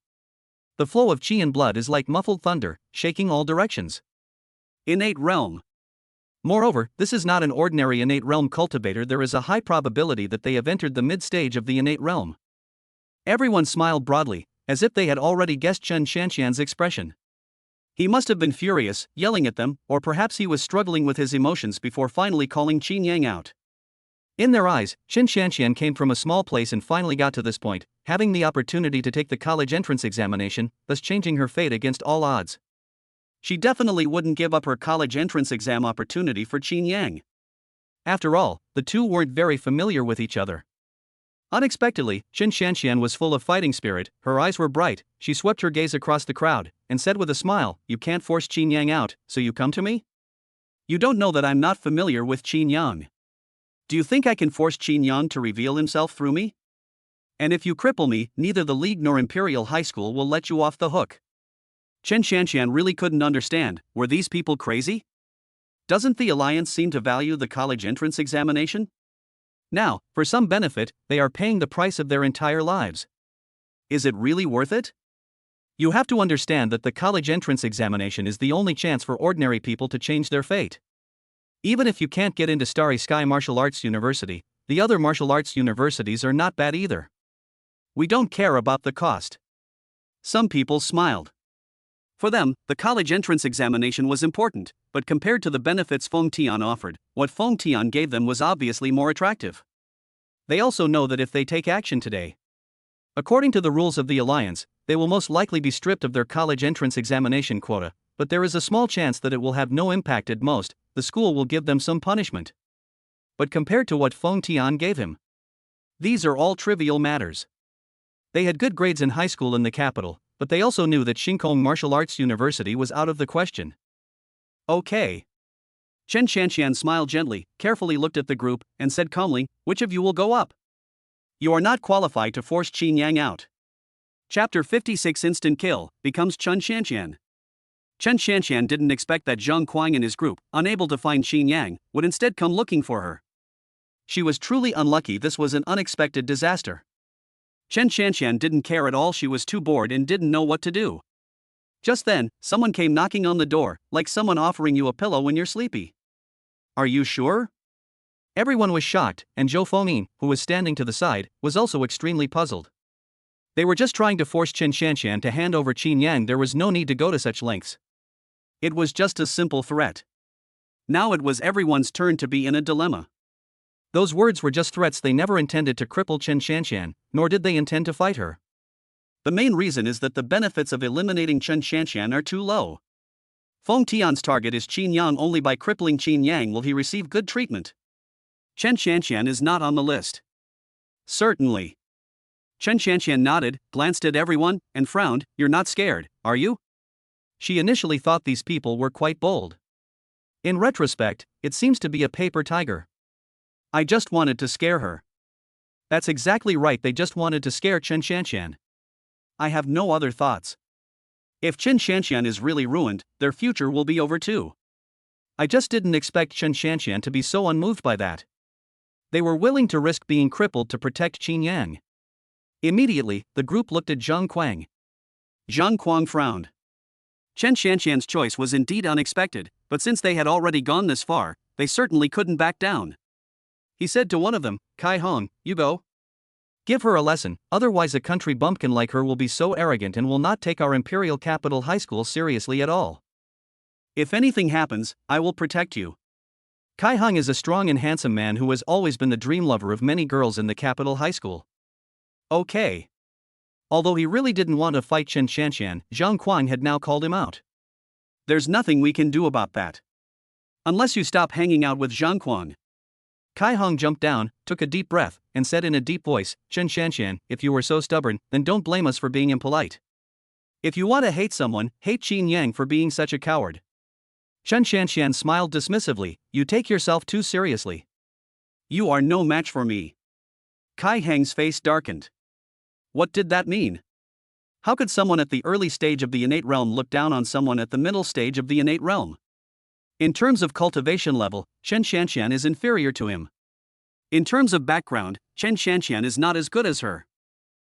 The flow of qi and blood is like muffled thunder, shaking all directions. Innate realm. Moreover, this is not an ordinary innate realm cultivator. There is a high probability that they have entered the mid-stage of the innate realm. Everyone smiled broadly, as if they had already guessed Chen Xianxian's expression. He must have been furious, yelling at them, or perhaps he was struggling with his emotions before finally calling Qin Yang out. In their eyes, Chen Xianxian came from a small place and finally got to this point, having the opportunity to take the college entrance examination, thus changing her fate against all odds. She definitely wouldn't give up her college entrance exam opportunity for Qin Yang. After all, the two weren't very familiar with each other. Unexpectedly, Chen Xianxian was full of fighting spirit, her eyes were bright, she swept her gaze across the crowd, and said with a smile, "You can't force Qin Yang out, so you come to me? You don't know that I'm not familiar with Qin Yang. Do you think I can force Qin Yang to reveal himself through me? And if you cripple me, neither the League nor Imperial High School will let you off the hook." Chen Xianxian really couldn't understand, were these people crazy? Doesn't the Alliance seem to value the college entrance examination? Now, for some benefit, they are paying the price of their entire lives. Is it really worth it? You have to understand that the college entrance examination is the only chance for ordinary people to change their fate. Even if you can't get into Starry Sky Martial Arts University, the other martial arts universities are not bad either. We don't care about the cost. Some people smiled. For them, the college entrance examination was important, but compared to the benefits Feng Tian offered, what Feng Tian gave them was obviously more attractive. They also know that if they take action today, according to the rules of the Alliance, they will most likely be stripped of their college entrance examination quota, but there is a small chance that it will have no impact. At most, the school will give them some punishment. But compared to what Feng Tian gave him, these are all trivial matters. They had good grades in high school in the capital, but they also knew that Xingkong Martial Arts University was out of the question. Okay. Chen Shanxian smiled gently, carefully looked at the group, and said calmly, "Which of you will go up? You are not qualified to force Qin Yang out." Chapter 56 Instant Kill becomes Chen Shanxian. Chen Shanxian didn't expect that Zhang Kuang and his group, unable to find Qin Yang, would instead come looking for her. She was truly unlucky. This was an unexpected disaster. Chen Shanxian didn't care at all. She was too bored and didn't know what to do. Just then, someone came knocking on the door, like someone offering you a pillow when you're sleepy. "Are you sure?" Everyone was shocked, and Zhou Fengyin, who was standing to the side, was also extremely puzzled. They were just trying to force Chen Shanxian to hand over Qin Yang. There was no need to go to such lengths. It was just a simple threat. Now it was everyone's turn to be in a dilemma. Those words were just threats. They never intended to cripple Chen Shanxian, nor did they intend to fight her. The main reason is that the benefits of eliminating Chen Shanxian are too low. Feng Tian's target is Qin Yang. Only by crippling Qin Yang will he receive good treatment. Chen Shanxian is not on the list. Certainly. Chen Shanxian nodded, glanced at everyone, and frowned. "You're not scared, are you?" She initially thought these people were quite bold. In retrospect, it seems to be a paper tiger. "I just wanted to scare her." That's exactly right, they just wanted to scare Chen Shanxian. I have no other thoughts. If Chen Shanxian is really ruined, their future will be over too. I just didn't expect Chen Shanxian to be so unmoved by that. They were willing to risk being crippled to protect Qin Yang. Immediately, the group looked at Zhang Kuang. Zhang Kuang frowned. Chen Shanxian's choice was indeed unexpected, but since they had already gone this far, they certainly couldn't back down. He said to one of them, "Kai Hong, you go. Give her a lesson, otherwise a country bumpkin like her will be so arrogant and will not take our imperial capital high school seriously at all. If anything happens, I will protect you." Kai Hong is a strong and handsome man who has always been the dream lover of many girls in the capital high school. Okay. Although he really didn't want to fight Chen Shanxian, Zhang Kuang had now called him out. "There's nothing we can do about that. Unless you stop hanging out with Zhang Kuang." Kai Hong jumped down, took a deep breath, and said in a deep voice, "Chen Shanxian, if you were so stubborn, then don't blame us for being impolite. If you want to hate someone, hate Qin Yang for being such a coward." Chen Shanxian smiled dismissively, "You take yourself too seriously. You are no match for me." Kai Heng's face darkened. What did that mean? How could someone at the early stage of the innate realm look down on someone at the middle stage of the innate realm? In terms of cultivation level, Chen Shanxian is inferior to him. In terms of background, Chen Shanxian is not as good as her.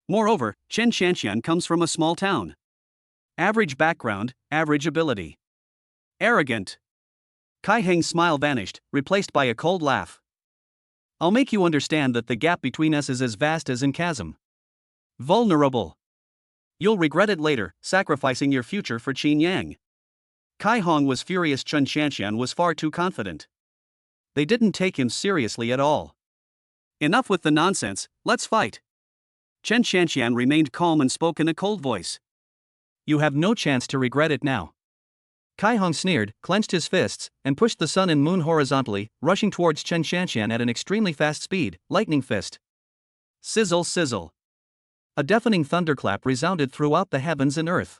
Moreover, Chen Shanxian comes from a small town. Average background, average ability. Arrogant. Kai Heng's smile vanished, replaced by a cold laugh. "I'll make you understand that the gap between us is as vast as an chasm. Vulnerable. You'll regret it later, sacrificing your future for Qin Yang." Kai Hong was furious. Chen Shanxian was far too confident. They didn't take him seriously at all. "Enough with the nonsense, let's fight." Chen Shanxian remained calm and spoke in a cold voice. "You have no chance to regret it now." Kai Hong sneered, clenched his fists, and pushed the sun and moon horizontally, rushing towards Chen Shanxian at an extremely fast speed, lightning fist. Sizzle sizzle. A deafening thunderclap resounded throughout the heavens and earth.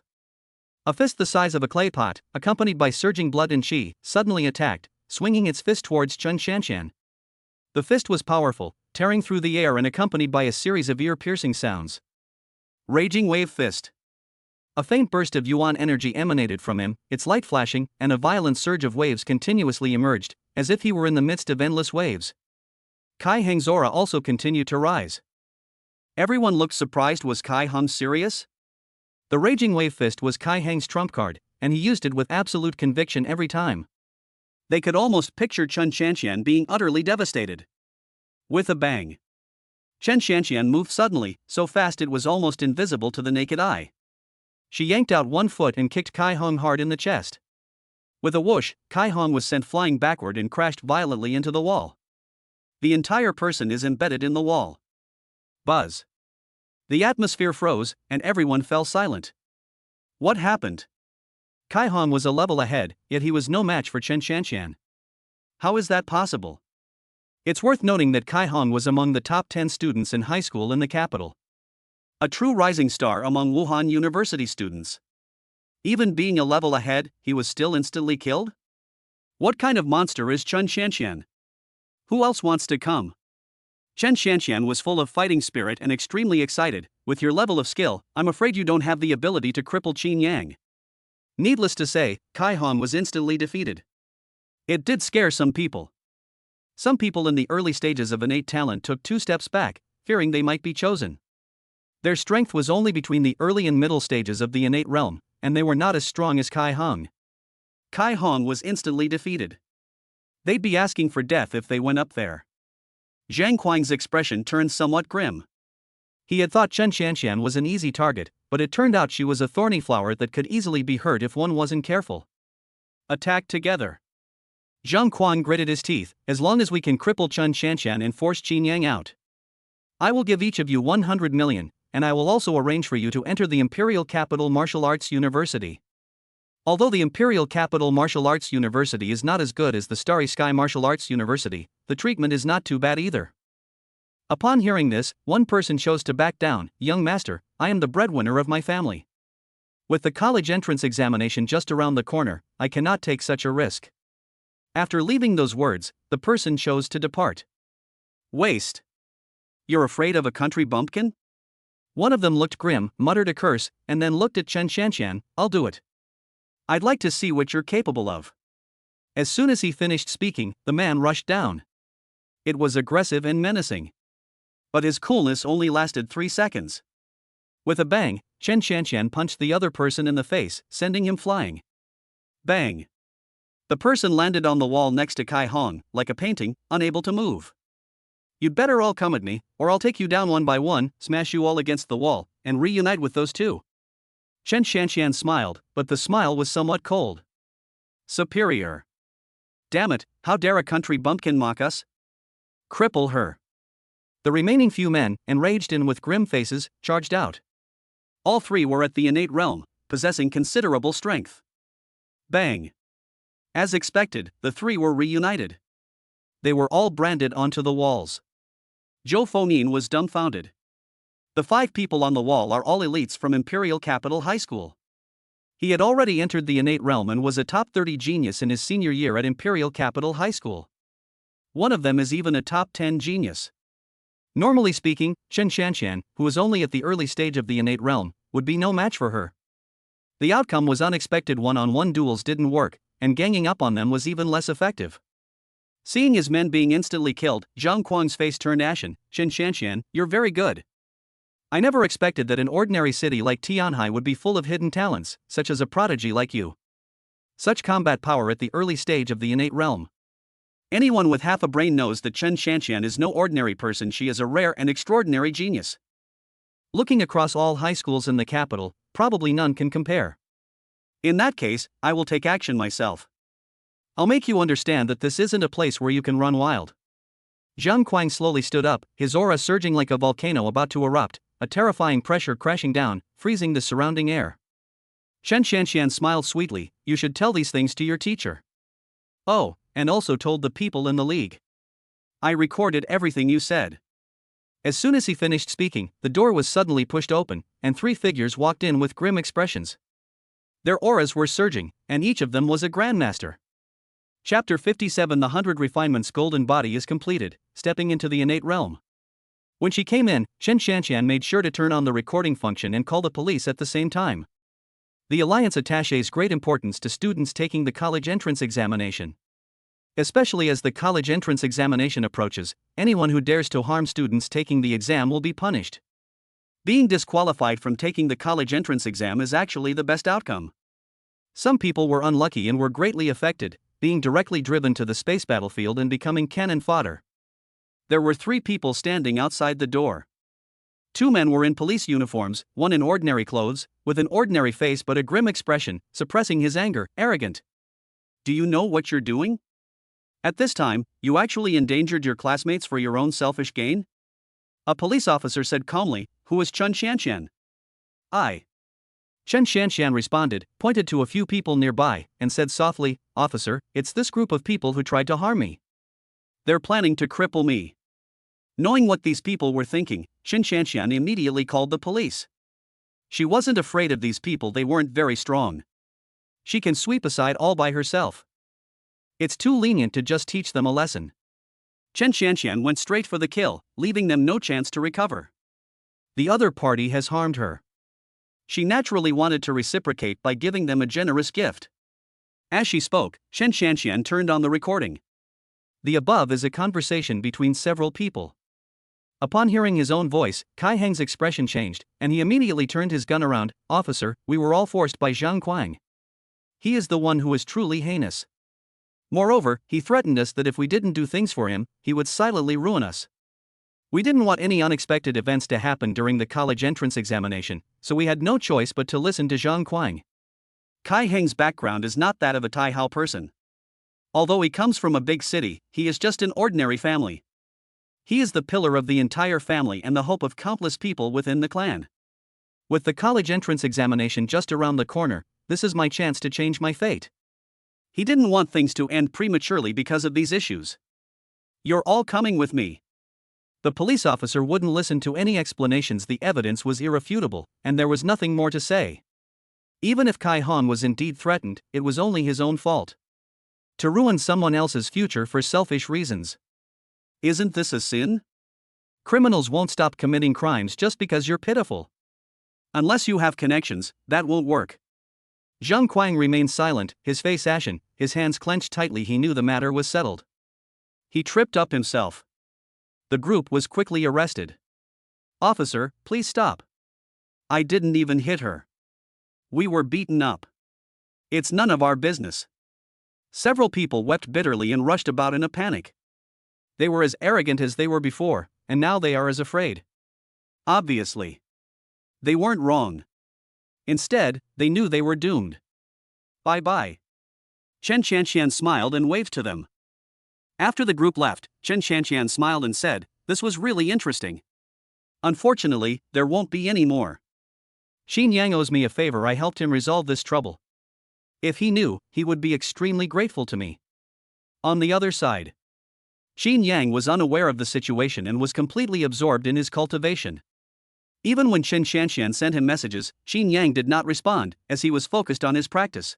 A fist the size of a clay pot, accompanied by surging blood and chi, suddenly attacked, swinging its fist towards Chen Shanxian. The fist was powerful, tearing through the air and accompanied by a series of ear-piercing sounds. Raging wave fist. A faint burst of yuan energy emanated from him, its light flashing, and a violent surge of waves continuously emerged, as if he were in the midst of endless waves. Kai Heng's aura also continued to rise. Everyone looked surprised. Was Kai Hong serious? The raging wave fist was Kai Heng's trump card, and he used it with absolute conviction every time. They could almost picture Chen Shanxian being utterly devastated. With a bang. Chen Shanxian moved suddenly, so fast it was almost invisible to the naked eye. She yanked out one foot and kicked Kai Hong hard in the chest. With a whoosh, Kai Hong was sent flying backward and crashed violently into the wall. The entire person is embedded in the wall. Buzz. The atmosphere froze, and everyone fell silent. What happened? Kai Hong was a level ahead, yet he was no match for Chen Shanxian. How is that possible? It's worth noting that Kai Hong was among the top 10 students in high school in the capital. A true rising star among Wuhan University students. Even being a level ahead, he was still instantly killed? What kind of monster is Chen Xianxian? Who else wants to come? Chen Xianxian was full of fighting spirit and extremely excited. With your level of skill, I'm afraid you don't have the ability to cripple Qin Yang. Needless to say, Kai Hong was instantly defeated. It did scare some people. Some people in the early stages of innate talent took 2 steps back, fearing they might be chosen. Their strength was only between the early and middle stages of the innate realm, and they were not as strong as Kai Hong. Kai Hong was instantly defeated. They'd be asking for death if they went up there. Zhang Kuang's expression turned somewhat grim. He had thought Chen Xianxian was an easy target, but it turned out she was a thorny flower that could easily be hurt if one wasn't careful. Attack together. Zhang Kuang gritted his teeth. As long as we can cripple Chen Xianxian and force Qin Yang out, I will give each of you 100 million, and I will also arrange for you to enter the Imperial Capital Martial Arts University. Although the Imperial Capital Martial Arts University is not as good as the Starry Sky Martial Arts University, the treatment is not too bad either. Upon hearing this, one person chose to back down. Young master, I am the breadwinner of my family. With the college entrance examination just around the corner, I cannot take such a risk. After leaving those words, the person chose to depart. Waste. You're afraid of a country bumpkin? One of them looked grim, muttered a curse, and then looked at Chen Xianxian. I'll do it. I'd like to see what you're capable of. As soon as he finished speaking, the man rushed down. It was aggressive and menacing. But his coolness only lasted 3 seconds. With a bang, Chen Xianxian punched the other person in the face, sending him flying. Bang! The person landed on the wall next to Kai Hong, like a painting, unable to move. You'd better all come at me, or I'll take you down one by one, smash you all against the wall, and reunite with those two. Chen Xianxian smiled, but the smile was somewhat cold. Superior. Damn it, how dare a country bumpkin mock us? Cripple her. The remaining few men, enraged and with grim faces, charged out. All 3 were at the innate realm, possessing considerable strength. Bang. As expected, the 3 were reunited. They were all branded onto the walls. Zhou Fonin was dumbfounded. The 5 people on the wall are all elites from Imperial Capital High School. He had already entered the innate realm and was a top 30 genius in his senior year at Imperial Capital High School. One of them is even a top 10 genius. Normally speaking, Chen Xianxian, who was only at the early stage of the innate realm, would be no match for her. The outcome was unexpected. One-on-one duels didn't work, and ganging up on them was even less effective. Seeing his men being instantly killed, Zhang Kuang's face turned ashen. Chen Xianxian, you're very good. I never expected that an ordinary city like Tianhai would be full of hidden talents, such as a prodigy like you. Such combat power at the early stage of the innate realm. Anyone with half a brain knows that Chen Xianxian is no ordinary person. She is a rare and extraordinary genius. Looking across all high schools in the capital, probably none can compare. In that case, I will take action myself. I'll make you understand that this isn't a place where you can run wild. Zhang Kuang slowly stood up, his aura surging like a volcano about to erupt, a terrifying pressure crashing down, freezing the surrounding air. Chen Xianxian smiled sweetly. You should tell these things to your teacher. Oh, and also told the people in the league. I recorded everything you said. As soon as he finished speaking, the door was suddenly pushed open, and 3 figures walked in with grim expressions. Their auras were surging, and each of them was a grandmaster. Chapter 57. The 100 Refinements. Golden Body is completed, stepping into the innate realm. When she came in, Chen Xianxian made sure to turn on the recording function and call the police at the same time. The Alliance attaches great importance to students taking the college entrance examination. Especially as the college entrance examination approaches, anyone who dares to harm students taking the exam will be punished. Being disqualified from taking the college entrance exam is actually the best outcome. Some people were unlucky and were greatly affected, being directly driven to the space battlefield and becoming cannon fodder. There were 3 people standing outside the door. 2 men were in police uniforms, one in ordinary clothes, with an ordinary face but a grim expression, suppressing his anger, arrogant. Do you know what you're doing? At this time, you actually endangered your classmates for your own selfish gain? A police officer said calmly. Who is Chen Xianxian? I. Chen Xianxian responded, pointed to a few people nearby, and said softly, Officer, it's this group of people who tried to harm me. They're planning to cripple me. Knowing what these people were thinking, Chen Xianxian immediately called the police. She wasn't afraid of these people. They weren't very strong. She can sweep aside all by herself. It's too lenient to just teach them a lesson. Chen Xianxian went straight for the kill, leaving them no chance to recover. The other party has harmed her. She naturally wanted to reciprocate by giving them a generous gift. As she spoke, Chen Xianxian turned on the recording. The above is a conversation between several people. Upon hearing his own voice, Kai Heng's expression changed, and he immediately turned his gun around. Officer, we were all forced by Zhang Kuang. He is the one who is truly heinous. Moreover, he threatened us that if we didn't do things for him, he would silently ruin us. We didn't want any unexpected events to happen during the college entrance examination, so we had no choice but to listen to Zhang Kuang. Kai Heng's background is not that of a Tai Hao person. Although he comes from a big city, he is just an ordinary family. He is the pillar of the entire family and the hope of countless people within the clan. With the college entrance examination just around the corner, this is my chance to change my fate. He didn't want things to end prematurely because of these issues. You're all coming with me. The police officer wouldn't listen to any explanations. The evidence was irrefutable, and there was nothing more to say. Even if Kai Han was indeed threatened, it was only his own fault. To ruin someone else's future for selfish reasons. Isn't this a sin? Criminals won't stop committing crimes just because you're pitiful. Unless you have connections, that won't work. Zhang Kuang remained silent, his face ashen, his hands clenched tightly. He knew the matter was settled. He tripped up himself. The group was quickly arrested. Officer, please stop. I didn't even hit her. We were beaten up. It's none of our business. Several people wept bitterly and rushed about in a panic. They were as arrogant as they were before, and now they are as afraid. Obviously. They weren't wrong. Instead, they knew they were doomed. Bye-bye. Chen Xianxian smiled and waved to them. After the group left, Chen Xianxian smiled and said, "This was really interesting. Unfortunately, there won't be any more. Xin Yang owes me a favor. I helped him resolve this trouble. If he knew, he would be extremely grateful to me." On the other side, Xin Yang was unaware of the situation and was completely absorbed in his cultivation. Even when Chen Xianxian sent him messages, Xin Yang did not respond, as he was focused on his practice.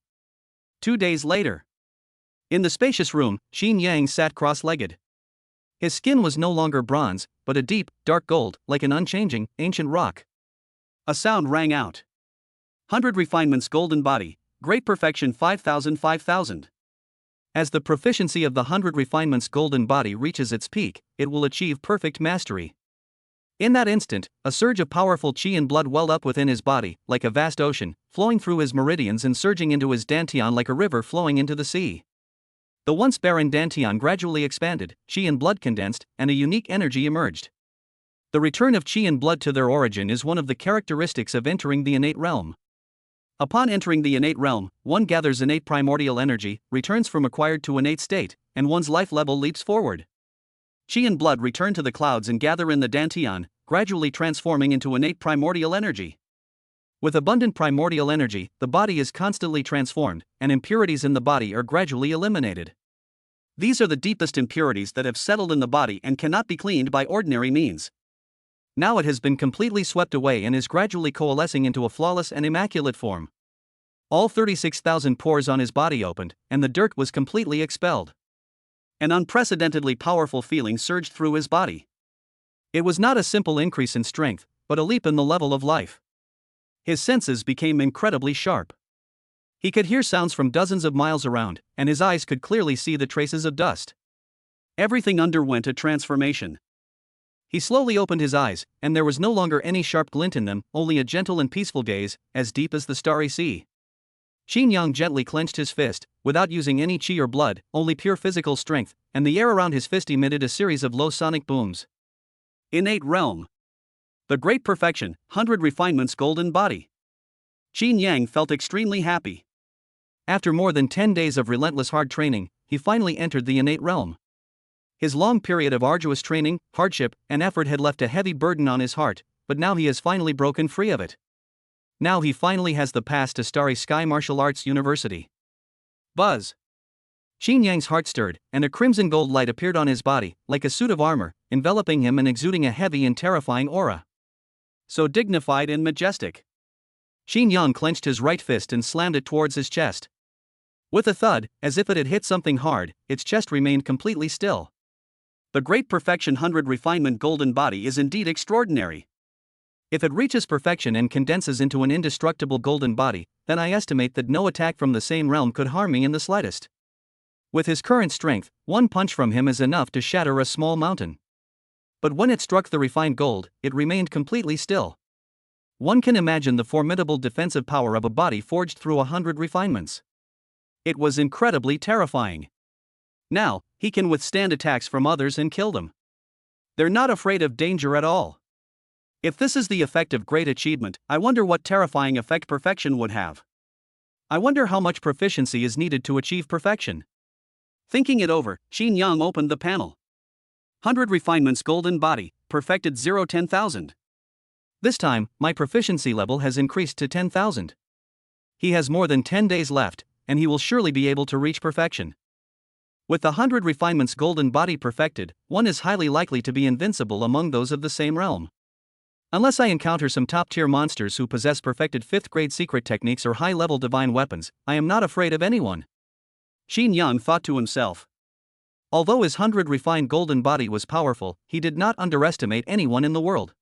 2 days later, in the spacious room, Xin Yang sat cross-legged. His skin was no longer bronze, but a deep, dark gold, like an unchanging, ancient rock. A sound rang out. 100 refinements golden body, great perfection 5,000 5,000. As the proficiency of the 100 refinements golden body reaches its peak, it will achieve perfect mastery. In that instant, a surge of powerful qi and blood welled up within his body, like a vast ocean, flowing through his meridians and surging into his dantian like a river flowing into the sea. The once barren dantian gradually expanded, qi and blood condensed, and a unique energy emerged. The return of qi and blood to their origin is one of the characteristics of entering the innate realm. Upon entering the innate realm, one gathers innate primordial energy, returns from acquired to innate state, and one's life level leaps forward. Qi and blood return to the clouds and gather in the dantian, gradually transforming into innate primordial energy. With abundant primordial energy, the body is constantly transformed, and impurities in the body are gradually eliminated. These are the deepest impurities that have settled in the body and cannot be cleaned by ordinary means. Now it has been completely swept away and is gradually coalescing into a flawless and immaculate form. All 36,000 pores on his body opened, and the dirt was completely expelled. An unprecedentedly powerful feeling surged through his body. It was not a simple increase in strength, but a leap in the level of life. His senses became incredibly sharp. He could hear sounds from dozens of miles around, and his eyes could clearly see the traces of dust. Everything underwent a transformation. He slowly opened his eyes, and there was no longer any sharp glint in them, only a gentle and peaceful gaze, as deep as the starry sea. Xin Yang gently clenched his fist, without using any qi or blood, only pure physical strength, and the air around his fist emitted a series of low sonic booms. Innate realm. The great perfection, 100 refinements golden body. Xin Yang felt extremely happy. After more than 10 days of relentless hard training, he finally entered the innate realm. His long period of arduous training, hardship, and effort had left a heavy burden on his heart, but now he has finally broken free of it. Now he finally has the pass to Starry Sky Martial Arts University. Buzz. Xin Yang's heart stirred, and a crimson gold light appeared on his body, like a suit of armor, enveloping him and exuding a heavy and terrifying aura. So dignified and majestic. Xin Yang clenched his right fist and slammed it towards his chest. With a thud, as if it had hit something hard, its chest remained completely still. The Great Perfection 100 Refinement Golden Body is indeed extraordinary. If it reaches perfection and condenses into an indestructible golden body, then I estimate that no attack from the same realm could harm me in the slightest. With his current strength, one punch from him is enough to shatter a small mountain. But when it struck the refined gold, it remained completely still. One can imagine the formidable defensive power of a body forged through 100 refinements. It was incredibly terrifying. Now, he can withstand attacks from others and kill them. They're not afraid of danger at all. If this is the effect of great achievement, I wonder what terrifying effect perfection would have. I wonder how much proficiency is needed to achieve perfection. Thinking it over, Xin Yang opened the panel. 100 Refinements Golden Body, perfected 0-10,000. This time, my proficiency level has increased to 10,000. He has more than 10 days left, and he will surely be able to reach perfection. With the 100 Refinements Golden Body perfected, one is highly likely to be invincible among those of the same realm. Unless I encounter some top-tier monsters who possess perfected 5th-grade secret techniques or high-level divine weapons, I am not afraid of anyone. Xin Yang thought to himself. Although his 100 refined golden body was powerful, he did not underestimate anyone in the world.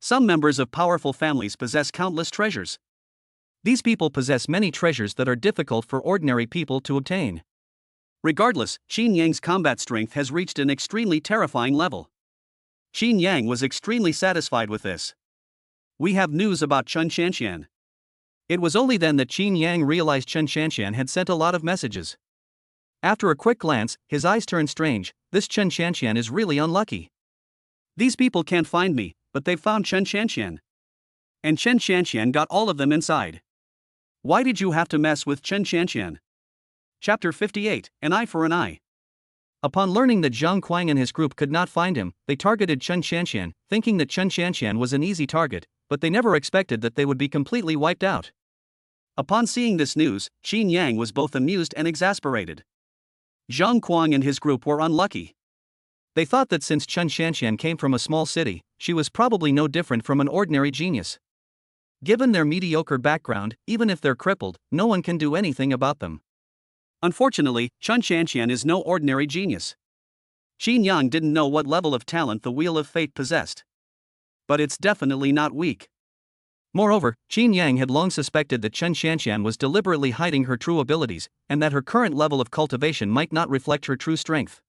Some members of powerful families possess countless treasures. These people possess many treasures that are difficult for ordinary people to obtain. Regardless, Xin Yang's combat strength has reached an extremely terrifying level. Xin Yang was extremely satisfied with this. We have news about Chen Shanshan. It was only then that Xin Yang realized Chen Shanshan had sent a lot of messages. After a quick glance, his eyes turned strange. This Chen Shanshan is really unlucky. These people can't find me, but they've found Chen Shanshan. And Chen Shanshan got all of them inside. Why did you have to mess with Chen Shanshan? Chapter 58, An Eye for an Eye. Upon learning that Zhang Kuang and his group could not find him, they targeted Chen Shanshan, thinking that Chen Shanshan was an easy target, but they never expected that they would be completely wiped out. Upon seeing this news, Xin Yang was both amused and exasperated. Zhang Kuang and his group were unlucky. They thought that since Chen Shanshan came from a small city, she was probably no different from an ordinary genius. Given their mediocre background, even if they're crippled, no one can do anything about them. Unfortunately, Chen Shanshan is no ordinary genius. Xin Yang didn't know what level of talent the Wheel of Fate possessed. But it's definitely not weak. Moreover, Xin Yang had long suspected that Chen Shanshan was deliberately hiding her true abilities, and that her current level of cultivation might not reflect her true strength.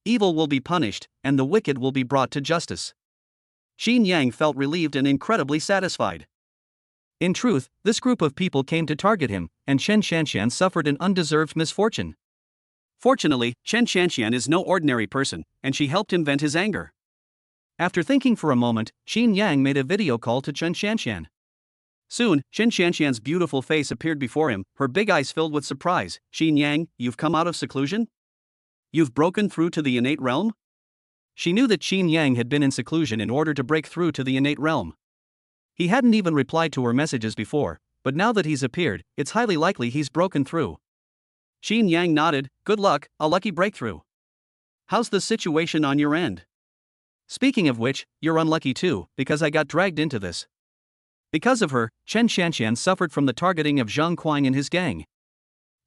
Evil will be punished, and the wicked will be brought to justice. Xin Yang felt relieved and incredibly satisfied. In truth, this group of people came to target him, and Chen Shanshan suffered an undeserved misfortune. Fortunately, Chen Shanshan is no ordinary person, and she helped him vent his anger. After thinking for a moment, Xin Yang made a video call to Chen Shanshan. Soon, Chen Shanshan's beautiful face appeared before him, her big eyes filled with surprise. Xin Yang, you've come out of seclusion? You've broken through to the innate realm? She knew that Xin Yang had been in seclusion in order to break through to the innate realm. He hadn't even replied to her messages before, but now that he's appeared, it's highly likely he's broken through. Xin Yang nodded. Good luck, a lucky breakthrough. How's the situation on your end? Speaking of which, you're unlucky too, because I got dragged into this. Because of her, Chen Shanshan suffered from the targeting of Zhang Kuang and his gang.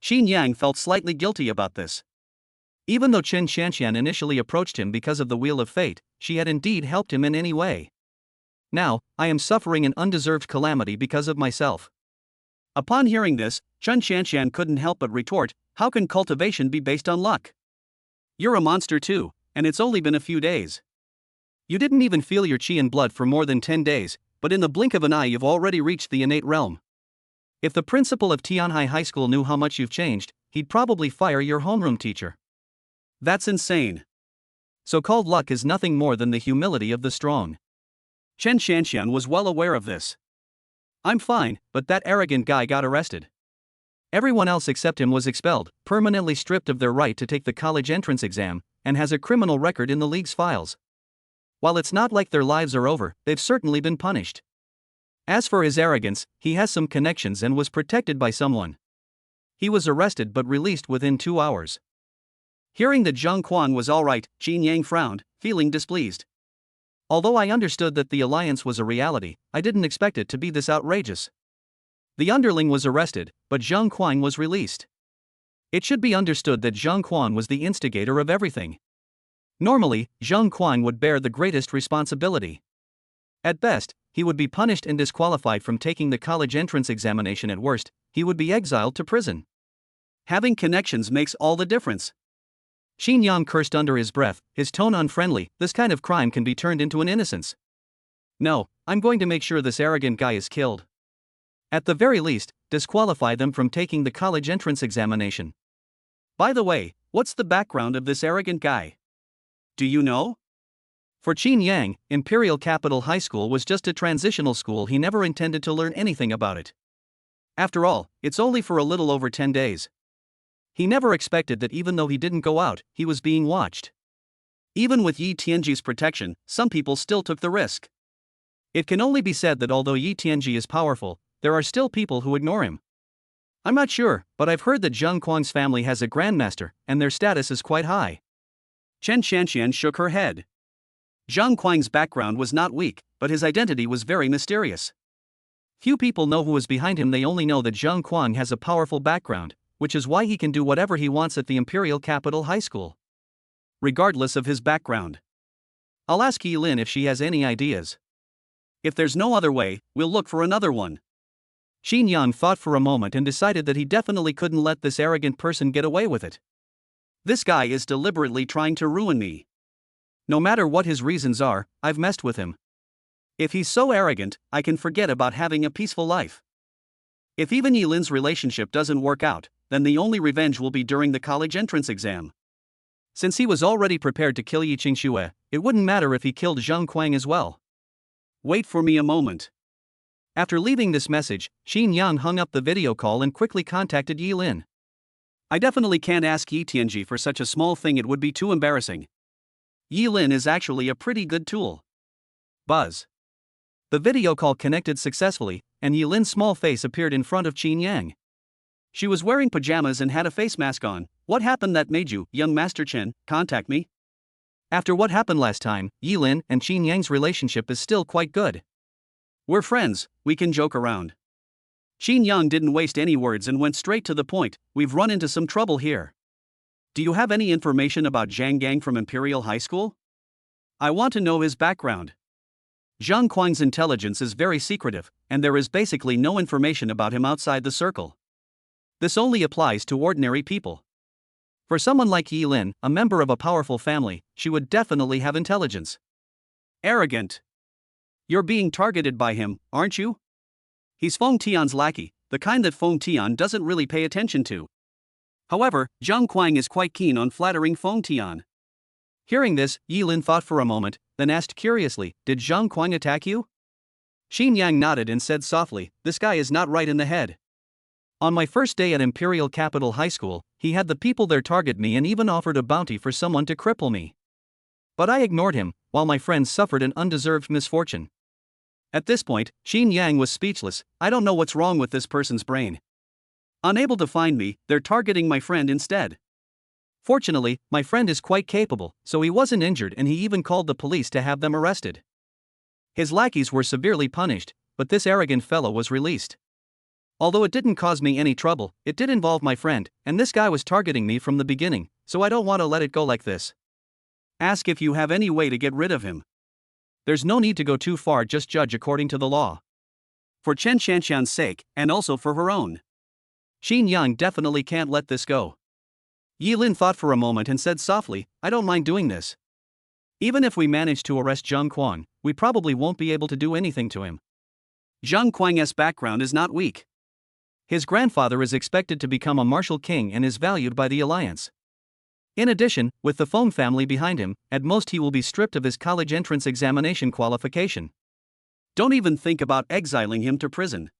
Xin Yang felt slightly guilty about this. Even though Chen Shanshan initially approached him because of the Wheel of Fate, she had indeed helped him in any way. Now, I am suffering an undeserved calamity because of myself. Upon hearing this, Chen Shanshan couldn't help but retort, how can cultivation be based on luck? You're a monster too, and it's only been a few days. You didn't even feel your chi and blood for more than 10 days, but in the blink of an eye you've already reached the innate realm. If the principal of Tianhai High School knew how much you've changed, he'd probably fire your homeroom teacher. That's insane. So-called luck is nothing more than the humility of the strong. Chen Shanshan was well aware of this. I'm fine, but that arrogant guy got arrested. Everyone else except him was expelled, permanently stripped of their right to take the college entrance exam, and has a criminal record in the league's files. While it's not like their lives are over, they've certainly been punished. As for his arrogance, he has some connections and was protected by someone. He was arrested but released within 2 hours. Hearing that Zhang Kuang was alright, Xin Yang frowned, feeling displeased. Although I understood that the alliance was a reality, I didn't expect it to be this outrageous. The underling was arrested, but Zhang Kuang was released. It should be understood that Zhang Quan was the instigator of everything. Normally, Zhang Quan would bear the greatest responsibility. At best, he would be punished and disqualified from taking the college entrance examination. At worst, he would be exiled to prison. Having connections makes all the difference. Xin Yang cursed under his breath, his tone unfriendly. This kind of crime can be turned into an innocence. No, I'm going to make sure this arrogant guy is killed. At the very least, disqualify them from taking the college entrance examination. By the way, what's the background of this arrogant guy? Do you know? For Qin Yang, Imperial Capital High School was just a transitional school. He never intended to learn anything about it. After all, it's only for a little over 10 days. He never expected that even though he didn't go out, he was being watched. Even with Yi Tianji's protection, some people still took the risk. It can only be said that although Yi Tianji is powerful, there are still people who ignore him. I'm not sure, but I've heard that Zhang Quang's family has a grandmaster, and their status is quite high. Chen Xianxian shook her head. Zhang Quang's background was not weak, but his identity was very mysterious. Few people know who is behind him. They only know that Zhang Quang has a powerful background, which is why he can do whatever he wants at the Imperial Capital High School. Regardless of his background. I'll ask Yilin if she has any ideas. If there's no other way, we'll look for another one. Xin Yang thought for a moment and decided that he definitely couldn't let this arrogant person get away with it. This guy is deliberately trying to ruin me. No matter what his reasons are, I've messed with him. If he's so arrogant, I can forget about having a peaceful life. If even Yilin's relationship doesn't work out, then the only revenge will be during the college entrance exam. Since he was already prepared to kill Yi Qingxue, it wouldn't matter if he killed Zhang Quang as well. Wait for me a moment. After leaving this message, Xin Yang hung up the video call and quickly contacted Yilin. I definitely can't ask Yi Tianji for such a small thing. It would be too embarrassing. Yilin is actually a pretty good tool. Buzz. The video call connected successfully, and Yilin's small face appeared in front of Qin Yang. She was wearing pajamas and had a face mask on. What happened that made you, young Master Chen, contact me? After what happened last time, Yilin and Qin Yang's relationship is still quite good. We're friends, we can joke around. Qin Yang didn't waste any words and went straight to the point. We've run into some trouble here. Do you have any information about Zhang Gang from Imperial High School? I want to know his background. Zhang Quang's intelligence is very secretive, and there is basically no information about him outside the circle. This only applies to ordinary people. For someone like Yilin, a member of a powerful family, she would definitely have intelligence. Arrogant. You're being targeted by him, aren't you? He's Feng Tian's lackey, the kind that Feng Tian doesn't really pay attention to. However, Zhang Quang is quite keen on flattering Feng Tian. Hearing this, Yilin thought for a moment, then asked curiously, did Zhang Quang attack you? Xin Yang nodded and said softly, this guy is not right in the head. On my first day at Imperial Capital High School, he had the people there target me and even offered a bounty for someone to cripple me. But I ignored him, while my friends suffered an undeserved misfortune. At this point, Xin Yang was speechless. I don't know what's wrong with this person's brain. Unable to find me, they're targeting my friend instead. Fortunately, my friend is quite capable, so he wasn't injured and he even called the police to have them arrested. His lackeys were severely punished, but this arrogant fellow was released. Although it didn't cause me any trouble, it did involve my friend, and this guy was targeting me from the beginning, so I don't want to let it go like this. Ask if you have any way to get rid of him. There's no need to go too far, just judge according to the law. For Chen Xianxian's sake, and also for her own. Xin Yang definitely can't let this go. Yilin thought for a moment and said softly, I don't mind doing this. Even if we manage to arrest Zhang Quang, we probably won't be able to do anything to him. Zhang Quang's background is not weak. His grandfather is expected to become a martial king and is valued by the alliance. In addition, with the Feng family behind him, at most he will be stripped of his college entrance examination qualification. Don't even think about exiling him to prison.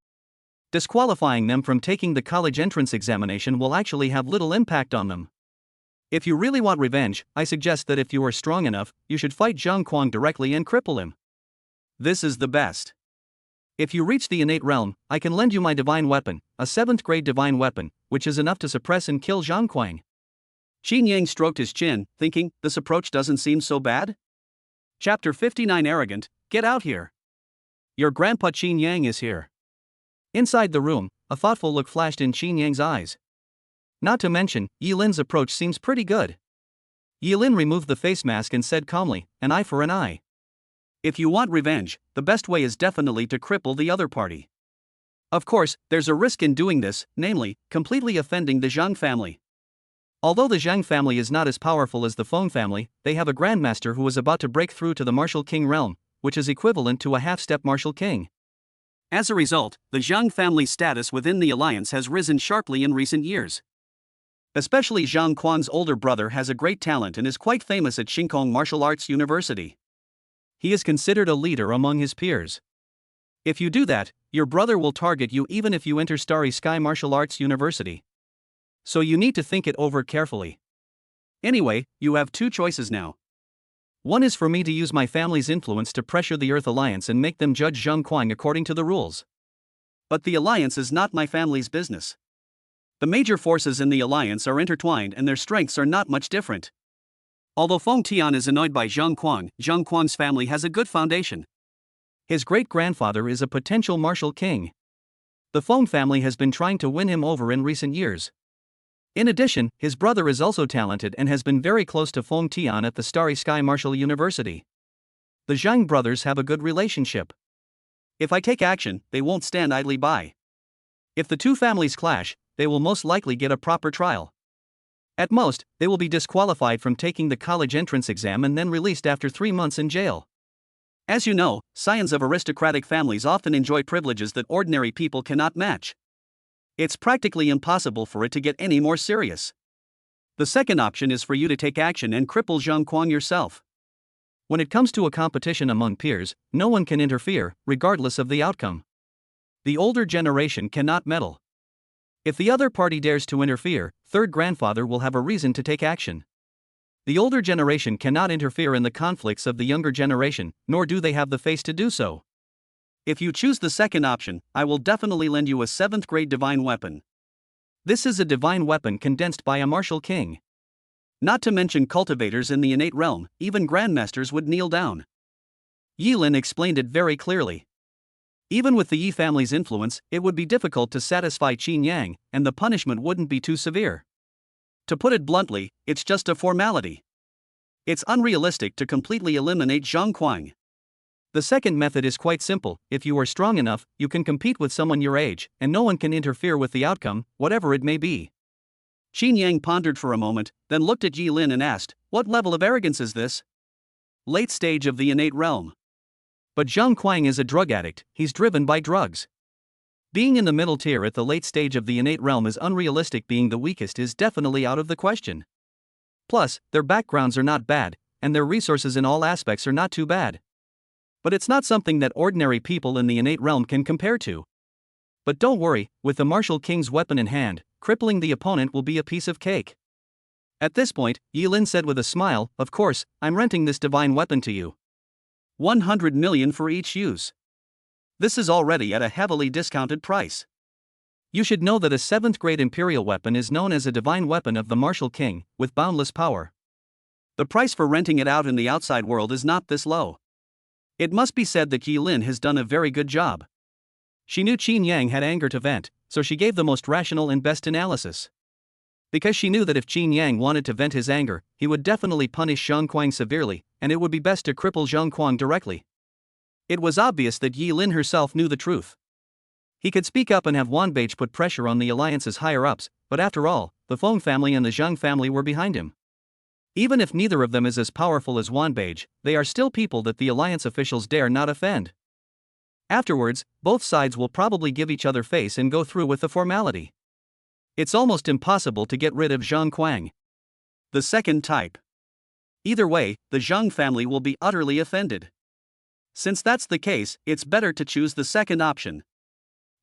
Disqualifying them from taking the college entrance examination will actually have little impact on them. If you really want revenge, I suggest that if you are strong enough, you should fight Zhang Quang directly and cripple him. This is the best. If you reach the innate realm, I can lend you my divine weapon, a 7th grade divine weapon, which is enough to suppress and kill Zhang Quang. Xin Yang stroked his chin, thinking, this approach doesn't seem so bad? Chapter 59 Arrogant, get out here. Your grandpa Xin Yang is here. Inside the room, a thoughtful look flashed in Xin Yang's eyes. Not to mention, Yilin's approach seems pretty good. Yilin removed the face mask and said calmly, an eye for an eye. If you want revenge, the best way is definitely to cripple the other party. Of course, there's a risk in doing this, namely, completely offending the Zhang family. Although the Zhang family is not as powerful as the Feng family, they have a grandmaster who is about to break through to the martial king realm, which is equivalent to a half-step martial king. As a result, the Zhang family's status within the alliance has risen sharply in recent years. Especially Zhang Quan's older brother has a great talent and is quite famous at Xingkong Martial Arts University. He is considered a leader among his peers. If you do that, your brother will target you even if you enter Starry Sky Martial Arts University. So you need to think it over carefully. Anyway, you have two choices now. One is for me to use my family's influence to pressure the Earth Alliance and make them judge Zhang Quang according to the rules. But the alliance is not my family's business. The major forces in the alliance are intertwined and their strengths are not much different. Although Feng Tian is annoyed by Zhang Quang's family has a good foundation. His great-grandfather is a potential martial king. The Feng family has been trying to win him over in recent years. In addition, his brother is also talented and has been very close to Feng Tian at the Starry Sky Martial University. The Zhang brothers have a good relationship. If I take action, they won't stand idly by. If the two families clash, they will most likely get a proper trial. At most, they will be disqualified from taking the college entrance exam and then released after 3 months in jail. As you know, scions of aristocratic families often enjoy privileges that ordinary people cannot match. It's practically impossible for it to get any more serious. The second option is for you to take action and cripple Zhang Quang yourself. When it comes to a competition among peers, no one can interfere, regardless of the outcome. The older generation cannot meddle. If the other party dares to interfere, third grandfather will have a reason to take action. The older generation cannot interfere in the conflicts of the younger generation, nor do they have the face to do so. If you choose the second option, I will definitely lend you a 7th grade divine weapon. This is a divine weapon condensed by a martial king. Not to mention cultivators in the innate realm, even grandmasters would kneel down. Yilin explained it very clearly. Even with the Yi family's influence, it would be difficult to satisfy Qin Yang, and the punishment wouldn't be too severe. To put it bluntly, it's just a formality. It's unrealistic to completely eliminate Zhang Quang. The second method is quite simple. If you are strong enough, you can compete with someone your age, and no one can interfere with the outcome, whatever it may be. Qin Yang pondered for a moment, then looked at Yilin and asked, what level of arrogance is this? Late stage of the innate realm. But Zhang Quang is a drug addict, he's driven by drugs. Being in the middle tier at the late stage of the innate realm is unrealistic. Being the weakest is definitely out of the question. Plus, their backgrounds are not bad, and their resources in all aspects are not too bad. But it's not something that ordinary people in the innate realm can compare to. But don't worry, with the martial king's weapon in hand, crippling the opponent will be a piece of cake. At this point, Yilin said with a smile, of course, I'm renting this divine weapon to you. 100 million for each use. This is already at a heavily discounted price. You should know that a 7th grade imperial weapon is known as a divine weapon of the martial king, with boundless power. The price for renting it out in the outside world is not this low. It must be said that Yilin has done a very good job. She knew Qin Yang had anger to vent, so she gave the most rational and best analysis. Because she knew that if Qin Yang wanted to vent his anger, he would definitely punish Zhang Quang severely, and it would be best to cripple Zhang Quang directly. It was obvious that Yilin herself knew the truth. He could speak up and have Wanbage put pressure on the alliance's higher-ups, but after all, the Feng family and the Zhang family were behind him. Even if neither of them is as powerful as Wanbage, they are still people that the alliance officials dare not offend. Afterwards, both sides will probably give each other face and go through with the formality. It's almost impossible to get rid of Zhang Quang. The second type. Either way, the Zhang family will be utterly offended. Since that's the case, it's better to choose the second option.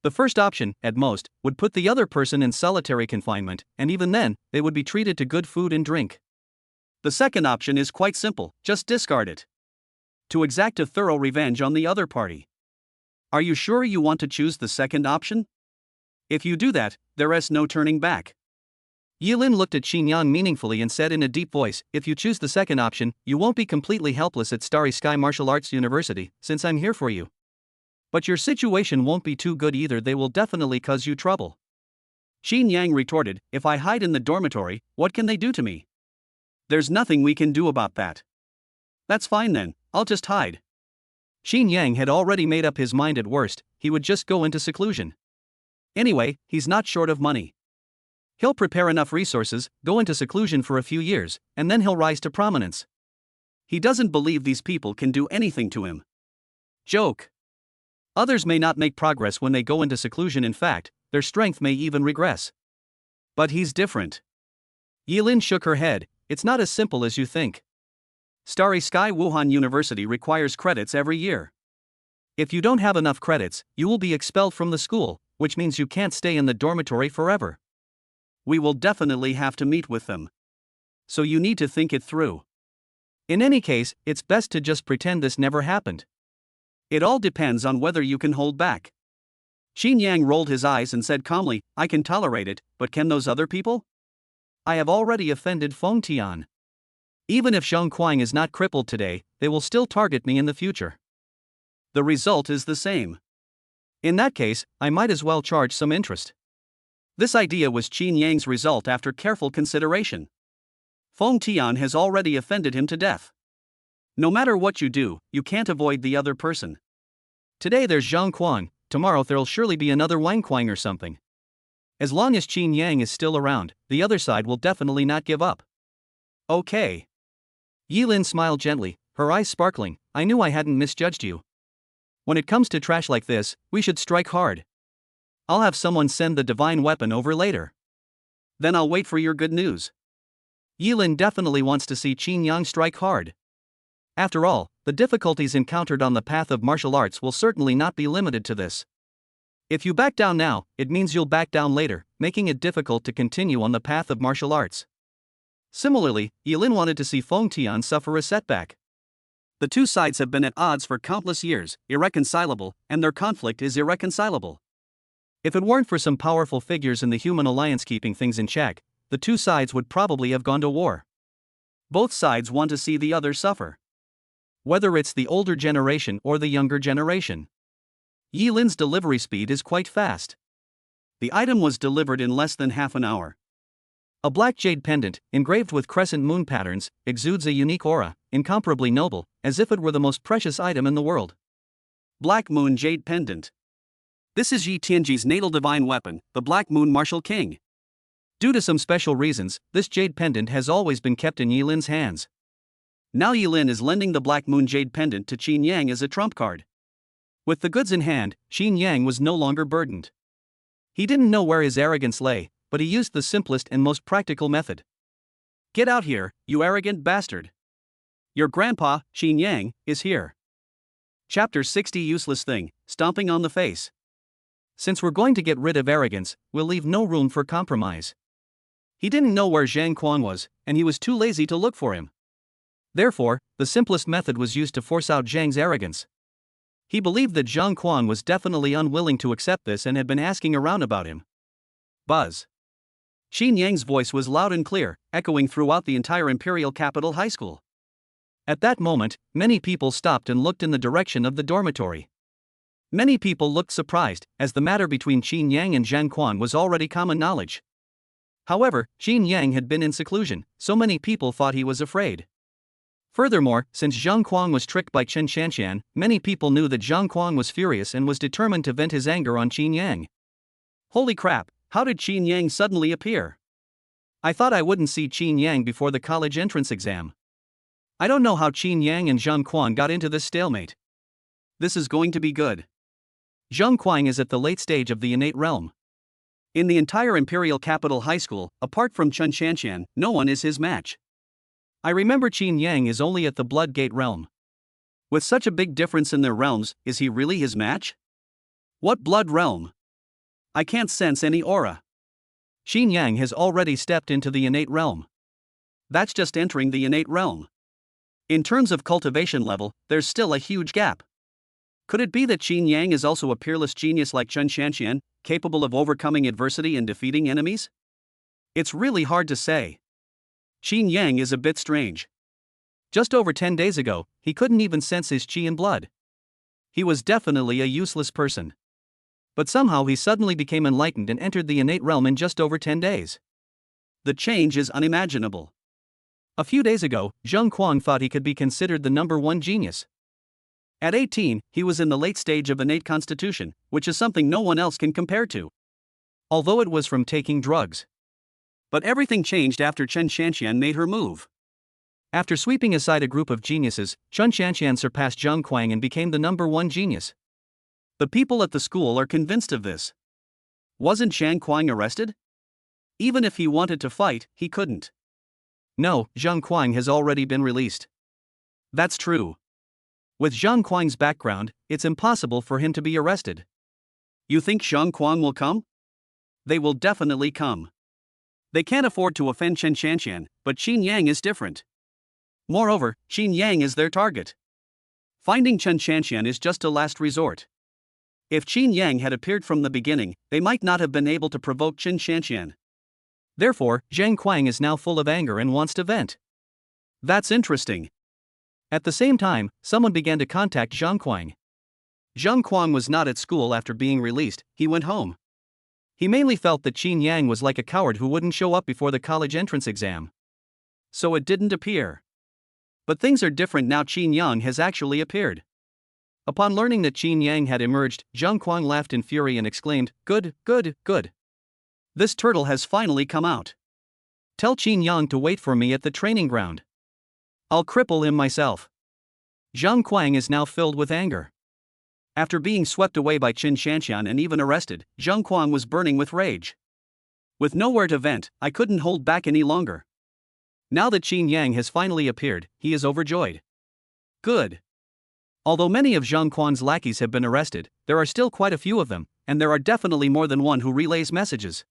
The first option, at most, would put the other person in solitary confinement, and even then, they would be treated to good food and drink. The second option is quite simple, just discard it. To exact a thorough revenge on the other party. Are you sure you want to choose the second option? If you do that, there is no turning back. Yilin looked at Qin Yang meaningfully and said in a deep voice, if you choose the second option, you won't be completely helpless at Starry Sky Martial Arts University, since I'm here for you. But your situation won't be too good either. They will definitely cause you trouble. Qin Yang retorted, if I hide in the dormitory, what can they do to me? There's nothing we can do about that. That's fine then, I'll just hide. Qin Yang had already made up his mind at worst, he would just go into seclusion. Anyway, he's not short of money. He'll prepare enough resources, go into seclusion for a few years, and then he'll rise to prominence. He doesn't believe these people can do anything to him. Joke. Others may not make progress when they go into seclusion, in fact, their strength may even regress. But he's different. Yilin shook her head, it's not as simple as you think. Starry Sky Wuhan University requires credits every year. If you don't have enough credits, you will be expelled from the school, which means you can't stay in the dormitory forever. We will definitely have to meet with them. So you need to think it through. In any case, it's best to just pretend this never happened. It all depends on whether you can hold back. Qin Yang rolled his eyes and said calmly, I can tolerate it, but can those other people? I have already offended Feng Tian. Even if Zhang Kuang is not crippled today, they will still target me in the future. The result is the same. In that case, I might as well charge some interest. This idea was Qin Yang's result after careful consideration. Feng Tian has already offended him to death. No matter what you do, you can't avoid the other person. Today there's Zhang Kuang, tomorrow there'll surely be another Wang Kuang or something. As long as Qin Yang is still around, the other side will definitely not give up. Okay. Yilin smiled gently, her eyes sparkling, I knew I hadn't misjudged you. When it comes to trash like this, we should strike hard. I'll have someone send the divine weapon over later. Then I'll wait for your good news. Yilin definitely wants to see Qin Yang strike hard. After all, the difficulties encountered on the path of martial arts will certainly not be limited to this. If you back down now, it means you'll back down later, making it difficult to continue on the path of martial arts. Similarly, Yilin wanted to see Feng Tian suffer a setback. The two sides have been at odds for countless years, irreconcilable, and their conflict is irreconcilable. If it weren't for some powerful figures in the human alliance keeping things in check, the two sides would probably have gone to war. Both sides want to see the other suffer. Whether it's the older generation or the younger generation. Yilin's delivery speed is quite fast. The item was delivered in less than half an hour. A black jade pendant, engraved with crescent moon patterns, exudes a unique aura, incomparably noble, as if it were the most precious item in the world. Black Moon Jade Pendant. This is Yi Tianji's natal divine weapon, the Black Moon Martial King. Due to some special reasons, this jade pendant has always been kept in Yilin's hands. Now Yilin is lending the Black Moon Jade Pendant to Qin Yang as a trump card. With the goods in hand, Qin Yang was no longer burdened. He didn't know where his arrogance lay, but he used the simplest and most practical method. Get out here, you arrogant bastard. Your grandpa, Qin Yang, is here. Chapter 60 Useless Thing, Stomping on the Face. Since we're going to get rid of arrogance, we'll leave no room for compromise. He didn't know where Zhang Kuang was, and he was too lazy to look for him. Therefore, the simplest method was used to force out Zhang's arrogance. He believed that Zhang Kuang was definitely unwilling to accept this and had been asking around about him. Buzz. Qin Yang's voice was loud and clear, echoing throughout the entire Imperial Capital High School. At that moment, many people stopped and looked in the direction of the dormitory. Many people looked surprised, as the matter between Qin Yang and Zhang Kuang was already common knowledge. However, Qin Yang had been in seclusion, so many people thought he was afraid. Furthermore, since Zhang Kuang was tricked by Chen Shanxian, many people knew that Zhang Kuang was furious and was determined to vent his anger on Qin Yang. Holy crap, how did Qin Yang suddenly appear? I thought I wouldn't see Qin Yang before the college entrance exam. I don't know how Qin Yang and Zhang Kuang got into this stalemate. This is going to be good. Zhang Kuang is at the late stage of the innate realm. In the entire Imperial Capital High School, apart from Chen Shanxian, no one is his match. I remember Qin Yang is only at the Blood Gate realm. With such a big difference in their realms, is he really his match? What blood realm? I can't sense any aura. Qin Yang has already stepped into the innate realm. That's just entering the innate realm. In terms of cultivation level, there's still a huge gap. Could it be that Qin Yang is also a peerless genius like Chen Shanxian, capable of overcoming adversity and defeating enemies? It's really hard to say. Qin Yang is a bit strange. Just over 10 days ago, he couldn't even sense his qi in blood. He was definitely a useless person. But somehow he suddenly became enlightened and entered the innate realm in just over 10 days. The change is unimaginable. A few days ago, Zheng Kuang thought he could be considered the #1 genius. At 18, he was in the late stage of innate constitution, which is something no one else can compare to. Although it was from taking drugs. But everything changed after Chen Shanxian made her move. After sweeping aside a group of geniuses, Chen Shanxian surpassed Zheng Kuang and became the #1 genius. The people at the school are convinced of this. Wasn't Zheng Kuang arrested? Even if he wanted to fight, he couldn't. No, Zheng Kuang has already been released. That's true. With Zheng Kuang's background, it's impossible for him to be arrested. You think Zheng Kuang will come? They will definitely come. They can't afford to offend Chen Shanxian, but Qin Yang is different. Moreover, Qin Yang is their target. Finding Chen Shanxian is just a last resort. If Qin Yang had appeared from the beginning, they might not have been able to provoke Chen Shanxian. Therefore, Zheng Kuang is now full of anger and wants to vent. That's interesting. At the same time, someone began to contact Zheng Kuang. Zheng Kuang was not at school after being released, he went home. He mainly felt that Qin Yang was like a coward who wouldn't show up before the college entrance exam. So it didn't appear. But things are different now. Qin Yang has actually appeared. Upon learning that Qin Yang had emerged, Zheng Kuang laughed in fury and exclaimed, "Good, good, good. This turtle has finally come out. Tell Qin Yang to wait for me at the training ground. I'll cripple him myself." Zheng Kuang is now filled with anger. After being swept away by Chen Shanxian and even arrested, Zheng Kuang was burning with rage. With nowhere to vent, I couldn't hold back any longer. Now that Qin Yang has finally appeared, he is overjoyed. Good. Although many of Zheng Kuang's lackeys have been arrested, there are still quite a few of them, and there are definitely more than one who relays messages.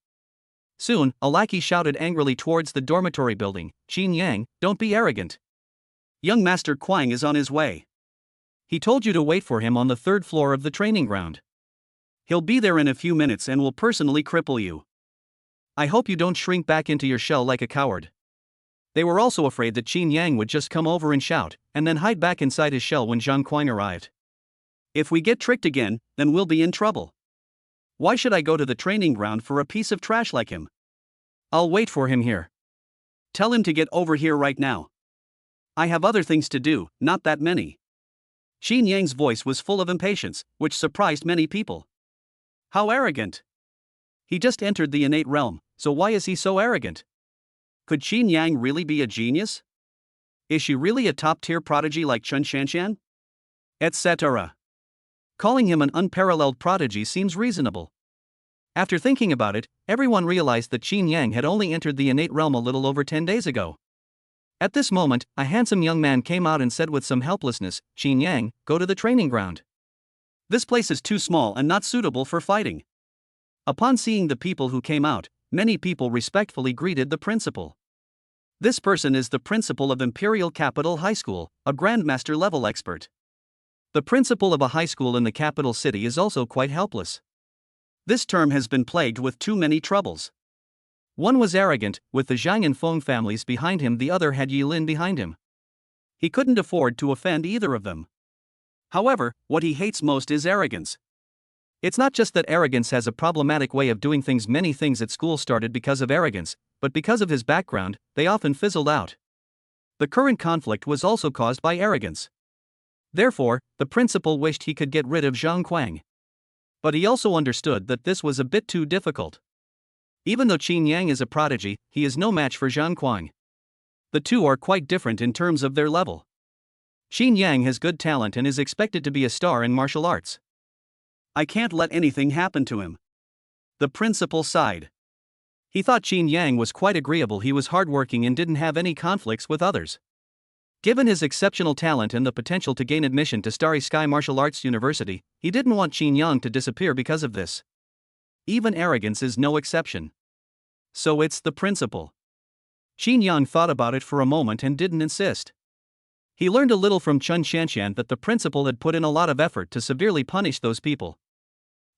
Soon, a lackey shouted angrily towards the dormitory building, "Qin Yang, don't be arrogant. Young Master Kuang is on his way. He told you to wait for him on the 3rd floor of the training ground. He'll be there in a few minutes and will personally cripple you. I hope you don't shrink back into your shell like a coward." They were also afraid that Qin Yang would just come over and shout, and then hide back inside his shell when Zheng Kuang arrived. If we get tricked again, then we'll be in trouble. Why should I go to the training ground for a piece of trash like him? I'll wait for him here. Tell him to get over here right now. I have other things to do, not that many. Qin Yang's voice was full of impatience, which surprised many people. How arrogant! He just entered the innate realm, so why is he so arrogant? Could Qin Yang really be a genius? Is she really a top-tier prodigy like Chen Shanxian? Etc. Calling him an unparalleled prodigy seems reasonable. After thinking about it, everyone realized that Qin Yang had only entered the innate realm a little over 10 days ago. At this moment, a handsome young man came out and said with some helplessness, "Qin Yang, go to the training ground. This place is too small and not suitable for fighting." Upon seeing the people who came out, many people respectfully greeted the principal. This person is the principal of Imperial Capital High School, a Grandmaster level expert. The principal of a high school in the capital city is also quite helpless. This term has been plagued with too many troubles. One was arrogant, with the Zhang and Feng families behind him, the other had Yilin behind him. He couldn't afford to offend either of them. However, what he hates most is arrogance. It's not just that arrogance has a problematic way of doing things. Many things at school started because of arrogance, but because of his background, they often fizzled out. The current conflict was also caused by arrogance. Therefore, the principal wished he could get rid of Zheng Kuang. But he also understood that this was a bit too difficult. Even though Qin Yang is a prodigy, he is no match for Zheng Kuang. The two are quite different in terms of their level. Qin Yang has good talent and is expected to be a star in martial arts. I can't let anything happen to him. The principal sighed. He thought Qin Yang was quite agreeable. He was hardworking and didn't have any conflicts with others. Given his exceptional talent and the potential to gain admission to Starry Sky Martial Arts University, he didn't want Qin Yang to disappear because of this. Even arrogance is no exception. So it's the principal. Qin Yang thought about it for a moment and didn't insist. He learned a little from Chen Shanxian that the principal had put in a lot of effort to severely punish those people.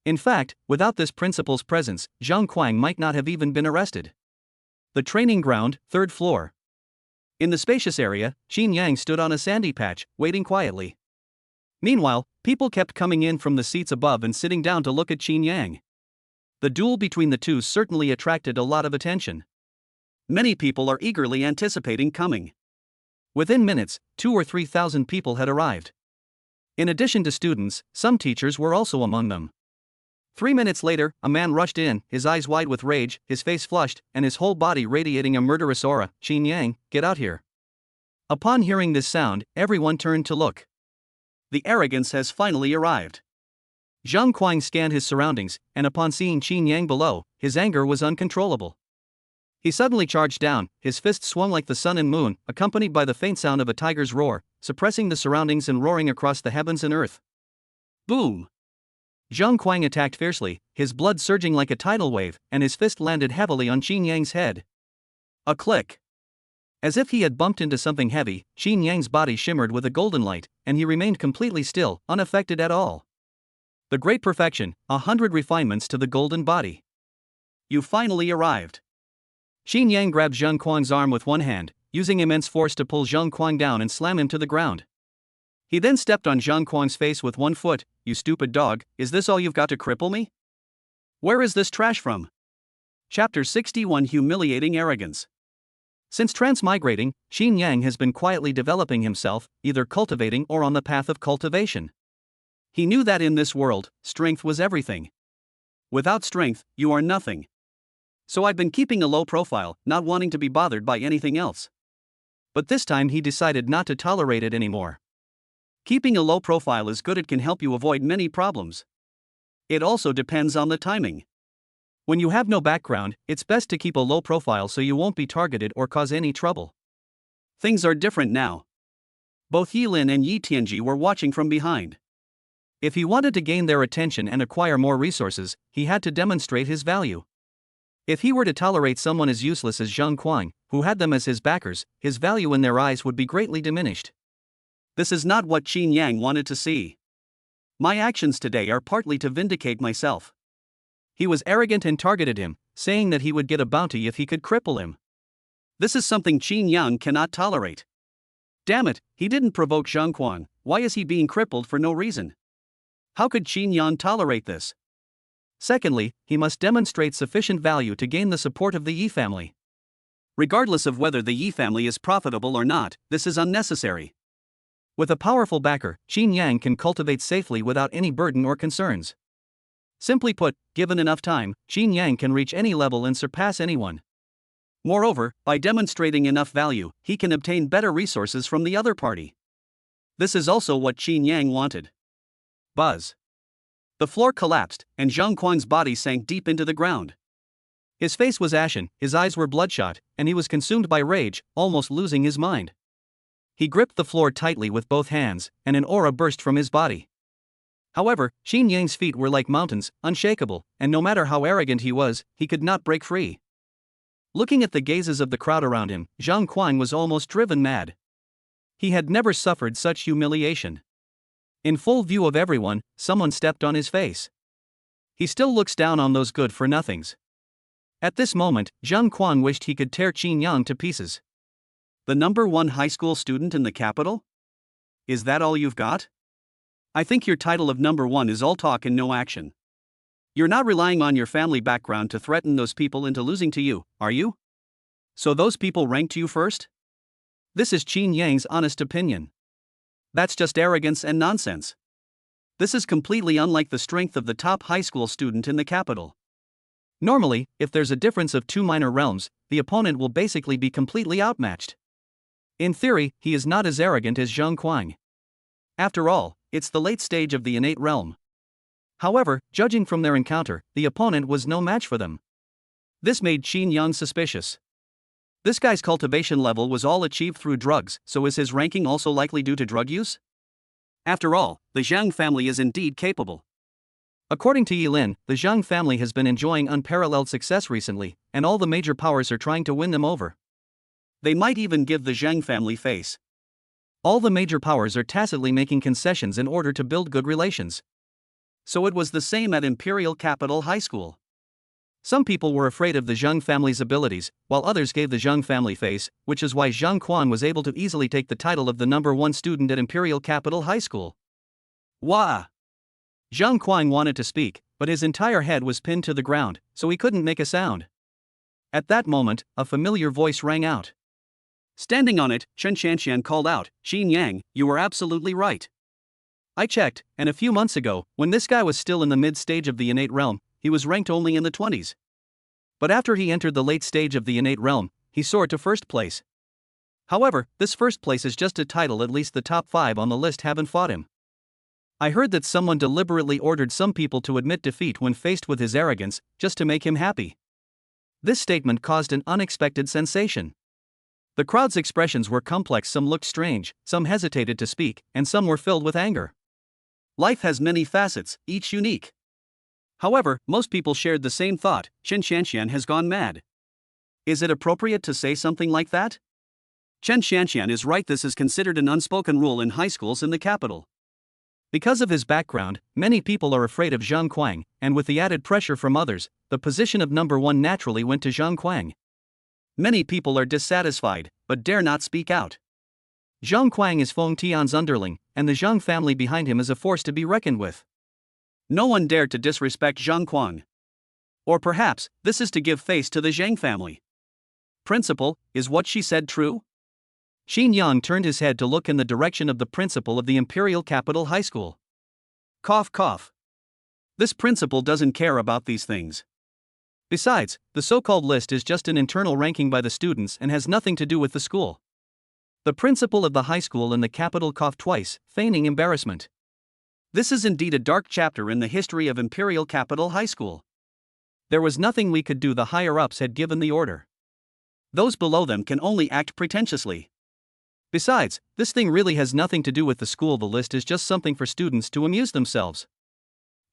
In fact, without this principal's presence, Zheng Kuang might not have even been arrested. The training ground, 3rd floor. In the spacious area, Qin Yang stood on a sandy patch, waiting quietly. Meanwhile, People kept coming in from the seats above and sitting down to look at Qin Yang. The duel between the two certainly attracted a lot of attention. Many people are eagerly anticipating coming. Within minutes, 2,000 or 3,000 people had arrived. In addition to students, some teachers were also among them. 3 minutes later, a man rushed in, his eyes wide with rage, his face flushed, and his whole body radiating a murderous aura. "Qin Yang, get out here." Upon hearing this sound, everyone turned to look. The arrogance has finally arrived. Zhang Kuang scanned his surroundings, and upon seeing Qin Yang below, his anger was uncontrollable. He suddenly charged down, his fist swung like the sun and moon, accompanied by the faint sound of a tiger's roar, suppressing the surroundings and roaring across the heavens and earth. Boom! Zhang Kuang attacked fiercely, his blood surging like a tidal wave, and his fist landed heavily on Qin Yang's head. A click. As if he had bumped into something heavy, Qin Yang's body shimmered with a golden light, and he remained completely still, unaffected at all. The great perfection, 100 refinements to the golden body. You finally arrived. Qin Yang grabbed Zhang Kuang's arm with one hand, using immense force to pull Zhang Kuang down and slam him to the ground. He then stepped on Zhang Kuang's face with one foot. "You stupid dog, is this all you've got to cripple me? Where is this trash from?" Chapter 61 Humiliating Arrogance. Since transmigrating, Qin Yang has been quietly developing himself, either cultivating or on the path of cultivation. He knew that in this world, strength was everything. Without strength, you are nothing. So I've been keeping a low profile, not wanting to be bothered by anything else. But this time he decided not to tolerate it anymore. Keeping a low profile is good, it can help you avoid many problems. It also depends on the timing. When you have no background, it's best to keep a low profile so you won't be targeted or cause any trouble. Things are different now. Both Yi Lin and Yi Tianji were watching from behind. If he wanted to gain their attention and acquire more resources, he had to demonstrate his value. If he were to tolerate someone as useless as Zhang Kuang, who had them as his backers, his value in their eyes would be greatly diminished. This is not what Qin Yang wanted to see. My actions today are partly to vindicate myself. He was arrogant and targeted him, saying that he would get a bounty if he could cripple him. This is something Qin Yang cannot tolerate. Damn it, he didn't provoke Zhang Kuang, why is he being crippled for no reason? How could Qin Yang tolerate this? Secondly, he must demonstrate sufficient value to gain the support of the Yi family. Regardless of whether the Yi family is profitable or not, this is unnecessary. With a powerful backer, Qin Yang can cultivate safely without any burden or concerns. Simply put, given enough time, Qin Yang can reach any level and surpass anyone. Moreover, by demonstrating enough value, he can obtain better resources from the other party. This is also what Qin Yang wanted. Buzz. The floor collapsed, and Zhang Kuang's body sank deep into the ground. His face was ashen, his eyes were bloodshot, and he was consumed by rage, almost losing his mind. He gripped the floor tightly with both hands, and an aura burst from his body. However, Qin Yang's feet were like mountains, unshakable, and no matter how arrogant he was, he could not break free. Looking at the gazes of the crowd around him, Zhang Kuang was almost driven mad. He had never suffered such humiliation. In full view of everyone, someone stepped on his face. He still looks down on those good-for-nothings. At this moment, Zhang Kuang wished he could tear Qin Yang to pieces. The #1 high school student in the capital? Is that all you've got? I think your title of #1 is all talk and no action. You're not relying on your family background to threaten those people into losing to you, are you? So those people ranked you first? This is Qin Yang's honest opinion. That's just arrogance and nonsense. This is completely unlike the strength of the top high school student in the capital. Normally, if there's a difference of 2 minor realms, the opponent will basically be completely outmatched. In theory, he is not as arrogant as Zhang Kuang. After all, it's the late stage of the innate realm. However, judging from their encounter, the opponent was no match for them. This made Qin Yang suspicious. This guy's cultivation level was all achieved through drugs, so is his ranking also likely due to drug use? After all, the Zhang family is indeed capable. According to Yi Lin, the Zhang family has been enjoying unparalleled success recently, and all the major powers are trying to win them over. They might even give the Zhang family face. All the major powers are tacitly making concessions in order to build good relations. So it was the same at Imperial Capital High School. Some people were afraid of the Zhang family's abilities, while others gave the Zhang family face, which is why Zhang Kuang was able to easily take the title of the #1 student at Imperial Capital High School. Wah! Zhang Kuang wanted to speak, but his entire head was pinned to the ground, so he couldn't make a sound. At that moment, a familiar voice rang out. Standing on it, Chen Shanshan called out, Xin Yang, you were absolutely right. I checked, and a few months ago, when this guy was still in the mid-stage of the innate realm, he was ranked only in the 20s. But after he entered the late stage of the innate realm, he soared to first place. However, this first place is just a title, at least the top 5 on the list haven't fought him. I heard that someone deliberately ordered some people to admit defeat when faced with his arrogance, just to make him happy. This statement caused an unexpected sensation. The crowd's expressions were complex, some looked strange, some hesitated to speak, and some were filled with anger. Life has many facets, each unique. However, most people shared the same thought, Chen Shanshan has gone mad. Is it appropriate to say something like that? Chen Shanshan is right, this is considered an unspoken rule in high schools in the capital. Because of his background, many people are afraid of Zhang Kuang, and with the added pressure from others, the position of number 1 naturally went to Zhang Kuang. Many people are dissatisfied, but dare not speak out. Zhang Kuang is Feng Tian's underling, and the Zhang family behind him is a force to be reckoned with. No one dared to disrespect Zhang Kuang. Or perhaps, this is to give face to the Zhang family. Principal, is what she said true? Xin Yang turned his head to look in the direction of the principal of the Imperial Capital High School. Cough cough. This principal doesn't care about these things. Besides, the so-called list is just an internal ranking by the students and has nothing to do with the school. The principal of the high school in the capital coughed twice, feigning embarrassment. This is indeed a dark chapter in the history of Imperial Capital High School. There was nothing we could do, the higher-ups had given the order. Those below them can only act pretentiously. Besides, this thing really has nothing to do with the school, the list is just something for students to amuse themselves.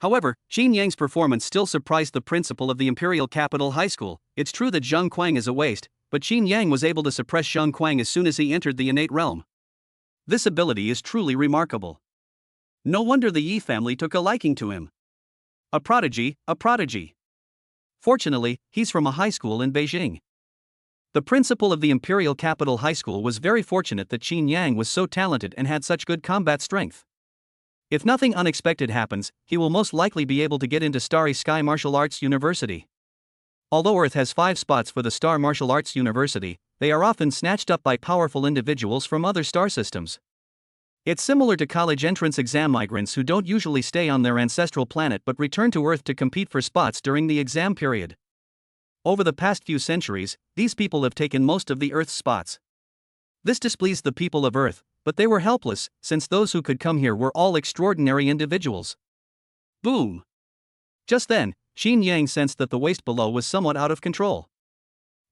However, Xin Yang's performance still surprised the principal of the Imperial Capital High School. It's true that Zhang Kuang is a waste, but Xin Yang was able to suppress Zhang Kuang as soon as he entered the innate realm. This ability is truly remarkable. No wonder the Yi family took a liking to him. A prodigy, a prodigy. Fortunately, he's from a high school in Beijing. The principal of the Imperial Capital High School was very fortunate that Xin Yang was so talented and had such good combat strength. If nothing unexpected happens, he will most likely be able to get into Starry Sky Martial Arts University. Although Earth has 5 spots for the Star Martial Arts University, they are often snatched up by powerful individuals from other star systems. It's similar to college entrance exam migrants who don't usually stay on their ancestral planet but return to Earth to compete for spots during the exam period. Over the past few centuries, these people have taken most of the Earth's spots. This displeased the people of Earth, but they were helpless, since those who could come here were all extraordinary individuals. Boom! Just then, Xin Yang sensed that the waist below was somewhat out of control.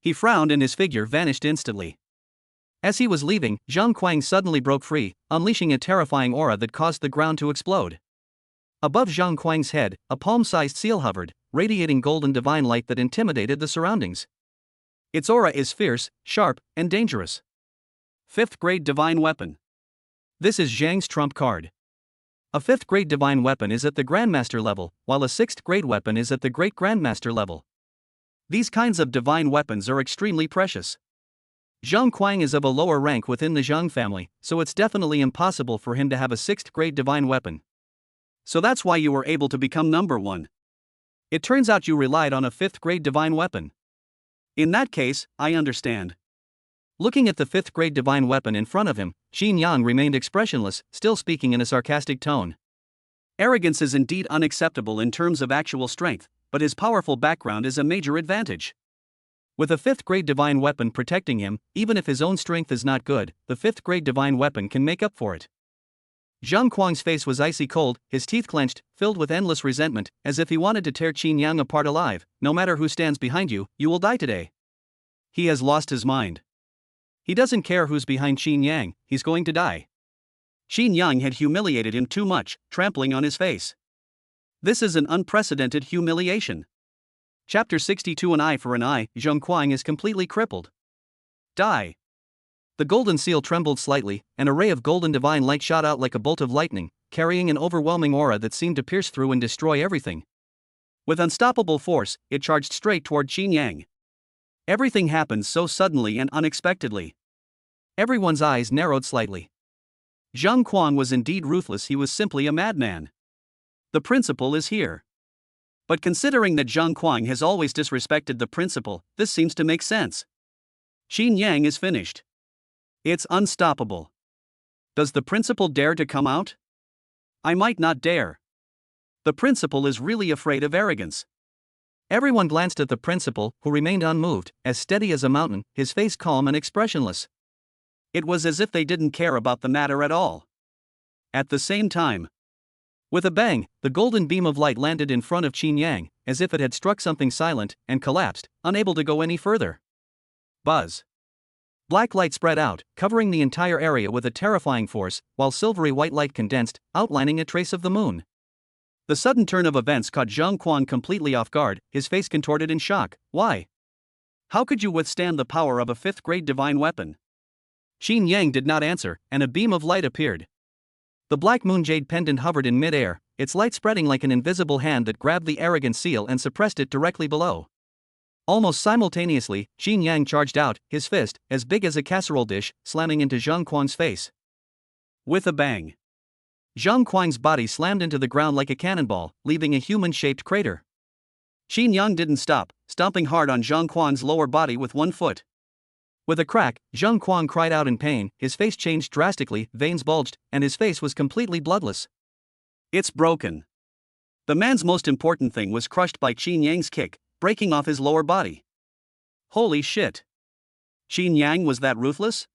He frowned and his figure vanished instantly. As he was leaving, Zhang Kuang suddenly broke free, unleashing a terrifying aura that caused the ground to explode. Above Zhang Kuang's head, a palm-sized seal hovered, radiating golden divine light that intimidated the surroundings. Its aura is fierce, sharp, and dangerous. 5th grade divine weapon. This is Zhang's trump card. A 5th grade divine weapon is at the Grandmaster level, while a 6th grade weapon is at the Great Grandmaster level. These kinds of divine weapons are extremely precious. Zhang Kuang is of a lower rank within the Zhang family, so it's definitely impossible for him to have a 6th grade divine weapon. So that's why you were able to become number 1. It turns out you relied on a 5th grade divine weapon. In that case, I understand. Looking at the 5th grade divine weapon in front of him, Xin Yang remained expressionless, still speaking in a sarcastic tone. Arrogance is indeed unacceptable in terms of actual strength, but his powerful background is a major advantage. With a 5th grade divine weapon protecting him, even if his own strength is not good, the 5th grade divine weapon can make up for it. Zhang Kuang's face was icy cold, his teeth clenched, filled with endless resentment, as if he wanted to tear Xin Yang apart alive. No matter who stands behind you, you will die today. He has lost his mind. He doesn't care who's behind Xin Yang, he's going to die. Xin Yang had humiliated him too much, trampling on his face. This is an unprecedented humiliation. Chapter 62. An eye for an eye. Zhang Kuang is completely crippled. Die. The golden seal trembled slightly, and a ray of golden divine light shot out like a bolt of lightning, carrying an overwhelming aura that seemed to pierce through and destroy everything. With unstoppable force, it charged straight toward Xin Yang. Everything happened so suddenly and unexpectedly. Everyone's eyes narrowed slightly. Zhang Kuang was indeed ruthless, he was simply a madman. The principal is here. But considering that Zhang Kuang has always disrespected the principal, this seems to make sense. Xin Yang is finished. It's unstoppable. Does the principal dare to come out? I might not dare. The principal is really afraid of arrogance. Everyone glanced at the principal, who remained unmoved, as steady as a mountain, his face calm and expressionless. It was as if they didn't care about the matter at all. At the same time, with a bang, the golden beam of light landed in front of Qin Yang, as if it had struck something silent, and collapsed, unable to go any further. Buzz. Black light spread out, covering the entire area with a terrifying force, while silvery white light condensed, outlining a trace of the moon. The sudden turn of events caught Zhang Kuang completely off guard, his face contorted in shock. Why? How could you withstand the power of a 5th-grade divine weapon? Qin Yang did not answer, and a beam of light appeared. The black moon jade pendant hovered in mid-air, its light spreading like an invisible hand that grabbed the arrogant seal and suppressed it directly below. Almost simultaneously, Qin Yang charged out, his fist, as big as a casserole dish, slamming into Zhang Kuang's face. With a bang, Zhang Kuang's body slammed into the ground like a cannonball, leaving a human-shaped crater. Qin Yang didn't stop, stomping hard on Zhang Kuang's lower body with one foot. With a crack, Zhang Kuang cried out in pain, his face changed drastically, veins bulged, and his face was completely bloodless. It's broken. The man's most important thing was crushed by Qin Yang's kick, breaking off his lower body. Holy shit. Qin Yang was that ruthless?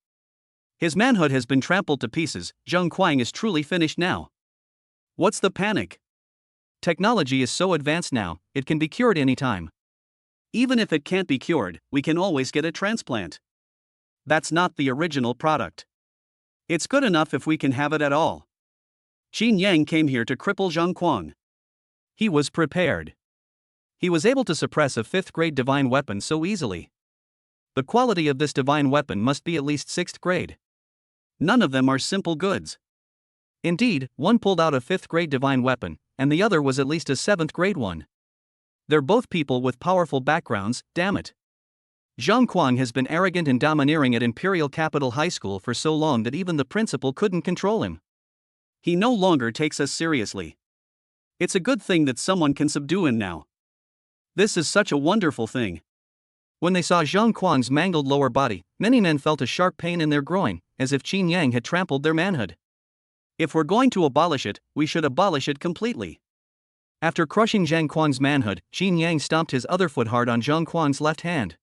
His manhood has been trampled to pieces, Zhang Kuang is truly finished now. What's the panic? Technology is so advanced now, it can be cured anytime. Even if it can't be cured, we can always get a transplant. That's not the original product. It's good enough if we can have it at all. Qin Yang came here to cripple Zhang Kuang. He was prepared. He was able to suppress a 5th-grade divine weapon so easily. The quality of this divine weapon must be at least 6th grade. None of them are simple goods. Indeed, one pulled out a 5th-grade divine weapon, and the other was at least a 7th-grade one. They're both people with powerful backgrounds, damn it. Zhang Kuang has been arrogant and domineering at Imperial Capital High School for so long that even the principal couldn't control him. He no longer takes us seriously. It's a good thing that someone can subdue him now. This is such a wonderful thing. When they saw Zhang Kuang's mangled lower body, many men felt a sharp pain in their groin, as if Qin Yang had trampled their manhood. If we're going to abolish it, we should abolish it completely. After crushing Zhang Kuang's manhood, Qin Yang stomped his other foot hard on Zhang Kuang's left hand.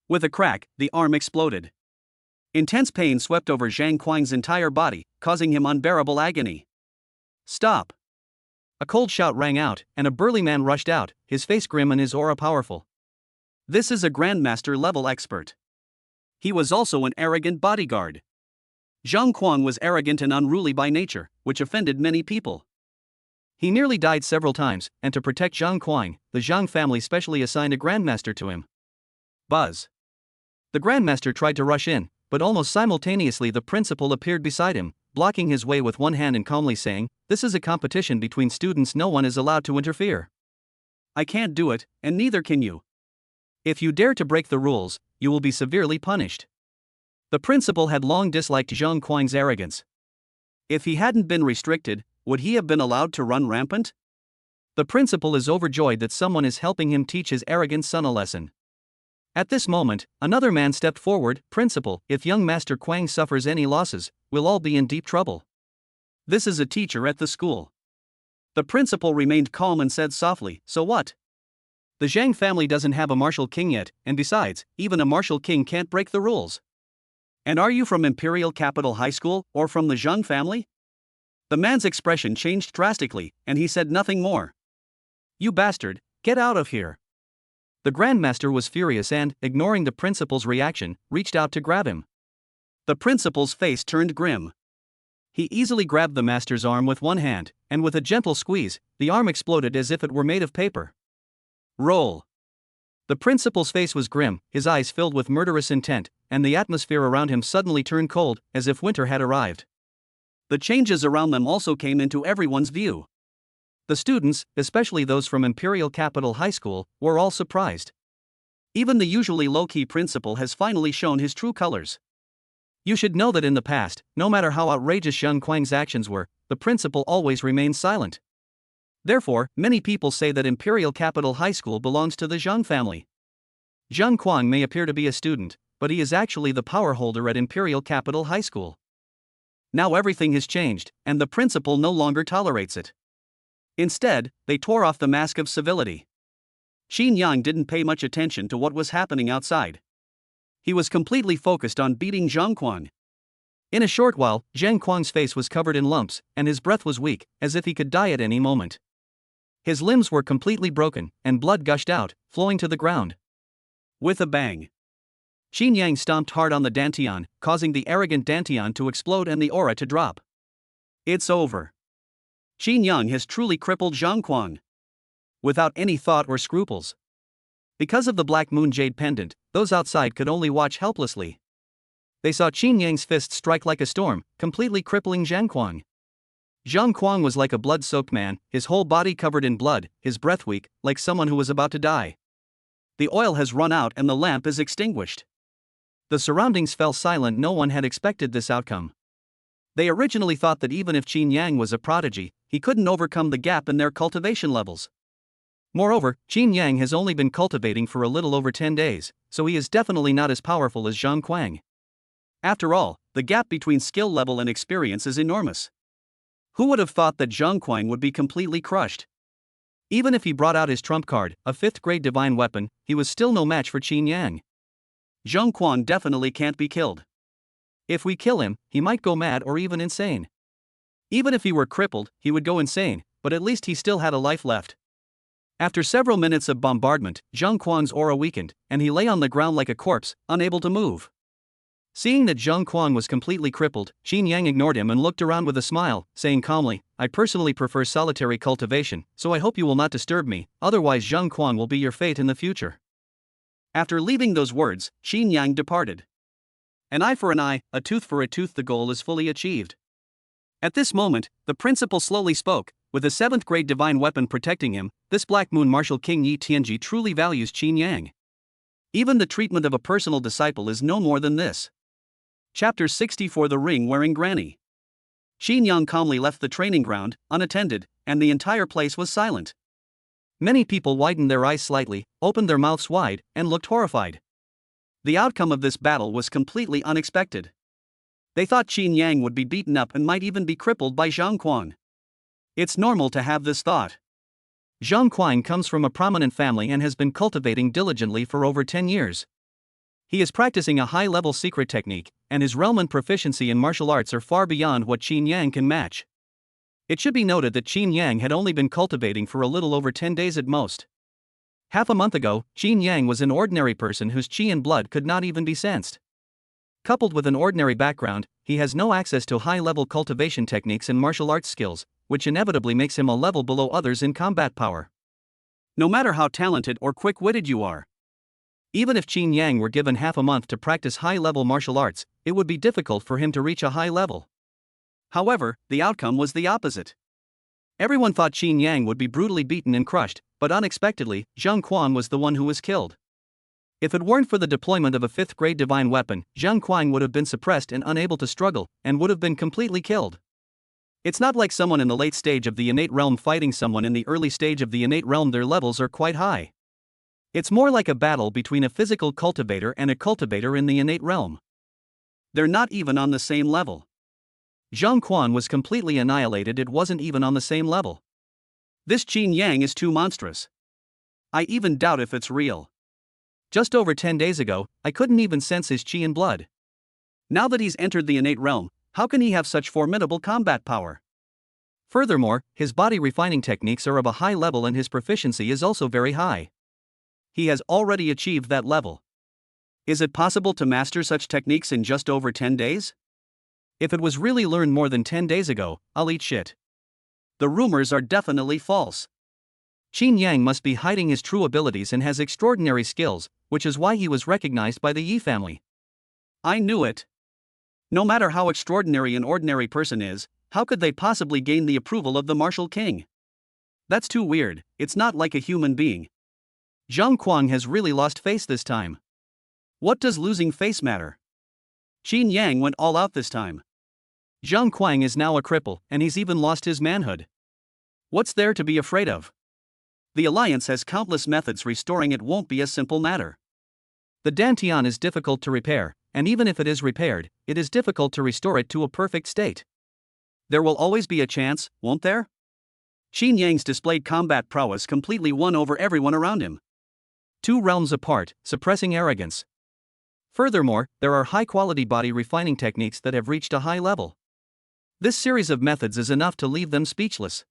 With a crack, the arm exploded. Intense pain swept over Zhang Kuang's entire body, causing him unbearable agony. Stop! A cold shout rang out, and a burly man rushed out, his face grim and his aura powerful. This is a Grandmaster-level expert. He was also an arrogant bodyguard. Zhang Kuang was arrogant and unruly by nature, which offended many people. He nearly died several times, and to protect Zhang Kuang, the Zhang family specially assigned a Grandmaster to him. Buzz. The Grandmaster tried to rush in, but almost simultaneously the principal appeared beside him, blocking his way with one hand and calmly saying, "This is a competition between students, no one is allowed to interfere." I can't do it, and neither can you. If you dare to break the rules, you will be severely punished. The principal had long disliked Zhang Kuang's arrogance. If he hadn't been restricted, would he have been allowed to run rampant? The principal is overjoyed that someone is helping him teach his arrogant son a lesson. At this moment, another man stepped forward. "Principal, if young Master Kuang suffers any losses, we'll all be in deep trouble." This is a teacher at the school. The principal remained calm and said softly, "So what? The Zhang family doesn't have a martial king yet, and besides, even a martial king can't break the rules. And are you from Imperial Capital High School, or from the Zhang family?" The man's expression changed drastically, and he said nothing more. "You bastard, get out of here." The Grandmaster was furious and, ignoring the principal's reaction, reached out to grab him. The principal's face turned grim. He easily grabbed the master's arm with one hand, and with a gentle squeeze, the arm exploded as if it were made of paper. Roll. The principal's face was grim, his eyes filled with murderous intent, and the atmosphere around him suddenly turned cold, as if winter had arrived. The changes around them also came into everyone's view. The students, especially those from Imperial Capital High School, were all surprised. Even the usually low-key principal has finally shown his true colors. You should know that in the past, no matter how outrageous Zheng Kuang's actions were, the principal always remained silent. Therefore, many people say that Imperial Capital High School belongs to the Zheng family. Zheng Kuang may appear to be a student, but he is actually the power holder at Imperial Capital High School. Now everything has changed, and the principal no longer tolerates it. Instead, they tore off the mask of civility. Qin Yang didn't pay much attention to what was happening outside. He was completely focused on beating Zheng Kuang. In a short while, Zheng Kuang's face was covered in lumps, and his breath was weak, as if he could die at any moment. His limbs were completely broken, and blood gushed out, flowing to the ground. With a bang, Qin Yang stomped hard on the Dantian, causing the arrogant Dantian to explode and the aura to drop. It's over. Qin Yang has truly crippled Zheng Kuang. Without any thought or scruples. Because of the Black Moon Jade pendant, those outside could only watch helplessly. They saw Qin Yang's fist strike like a storm, completely crippling Zheng Kuang. Zheng Kuang was like a blood-soaked man, his whole body covered in blood, his breath weak, like someone who was about to die. The oil has run out and the lamp is extinguished. The surroundings fell silent. No one had expected this outcome. They originally thought that even if Qin Yang was a prodigy, he couldn't overcome the gap in their cultivation levels. Moreover, Qin Yang has only been cultivating for a little over 10 days, so he is definitely not as powerful as Zheng Kuang. After all, the gap between skill level and experience is enormous. Who would have thought that Zheng Kuang would be completely crushed? Even if he brought out his trump card, a 5th grade divine weapon, he was still no match for Qin Yang. Zheng Kuang definitely can't be killed. If we kill him, he might go mad or even insane. Even if he were crippled, he would go insane, but at least he still had a life left. After several minutes of bombardment, Zheng Kuang's aura weakened, and he lay on the ground like a corpse, unable to move. Seeing that Zheng Kuang was completely crippled, Qin Yang ignored him and looked around with a smile, saying calmly, "I personally prefer solitary cultivation, so I hope you will not disturb me, otherwise Zheng Kuang will be your fate in the future." After leaving those words, Qin Yang departed. An eye for an eye, a tooth for a tooth, the goal is fully achieved. At this moment, the principal slowly spoke, with a 7th grade divine weapon protecting him. This Black Moon Martial King Yi Tianji truly values Qin Yang. Even the treatment of a personal disciple is no more than this. Chapter 64 The Ring Wearing Granny. Qin Yang calmly left the training ground, unattended, and the entire place was silent. Many people widened their eyes slightly, opened their mouths wide, and looked horrified. The outcome of this battle was completely unexpected. They thought Qin Yang would be beaten up and might even be crippled by Zheng Kuang. It's normal to have this thought. Zheng Kuang comes from a prominent family and has been cultivating diligently for over 10 years. He is practicing a high-level secret technique, and his realm and proficiency in martial arts are far beyond what Qin Yang can match. It should be noted that Qin Yang had only been cultivating for a little over 10 days at most. Half a month ago, Qin Yang was an ordinary person whose qi and blood could not even be sensed. Coupled with an ordinary background, he has no access to high-level cultivation techniques and martial arts skills, which inevitably makes him a level below others in combat power. No matter how talented or quick-witted you are. Even if Qin Yang were given half a month to practice high-level martial arts, it would be difficult for him to reach a high level. However, the outcome was the opposite. Everyone thought Qin Yang would be brutally beaten and crushed, but unexpectedly, Zheng Kuang was the one who was killed. If it weren't for the deployment of a 5th grade divine weapon, Zheng Kuang would have been suppressed and unable to struggle, and would have been completely killed. It's not like someone in the late stage of the innate realm fighting someone in the early stage of the innate realm. Their levels are quite high. It's more like a battle between a physical cultivator and a cultivator in the innate realm. They're not even on the same level. Zheng Kuang was completely annihilated. It wasn't even on the same level. This Qin Yang is too monstrous. I even doubt if it's real. Just over 10 days ago, I couldn't even sense his qi and blood. Now that he's entered the innate realm, how can he have such formidable combat power? Furthermore, his body refining techniques are of a high level and his proficiency is also very high. He has already achieved that level. Is it possible to master such techniques in just over 10 days? If it was really learned more than 10 days ago, I'll eat shit. The rumors are definitely false. Qin Yang must be hiding his true abilities and has extraordinary skills, which is why he was recognized by the Yi family. I knew it. No matter how extraordinary an ordinary person is, how could they possibly gain the approval of the martial king? That's too weird. It's not like a human being. Zheng Kuang has really lost face this time. What does losing face matter? Qin Yang went all out this time. Zhang Kuang is now a cripple, and he's even lost his manhood. What's there to be afraid of? The Alliance has countless methods. Restoring it won't be a simple matter. The Dantian is difficult to repair, and even if it is repaired, it is difficult to restore it to a perfect state. There will always be a chance, won't there? Qin Yang's displayed combat prowess completely won over everyone around him. 2 realms apart, suppressing arrogance. Furthermore, there are high-quality body refining techniques that have reached a high level. This series of methods is enough to leave them speechless.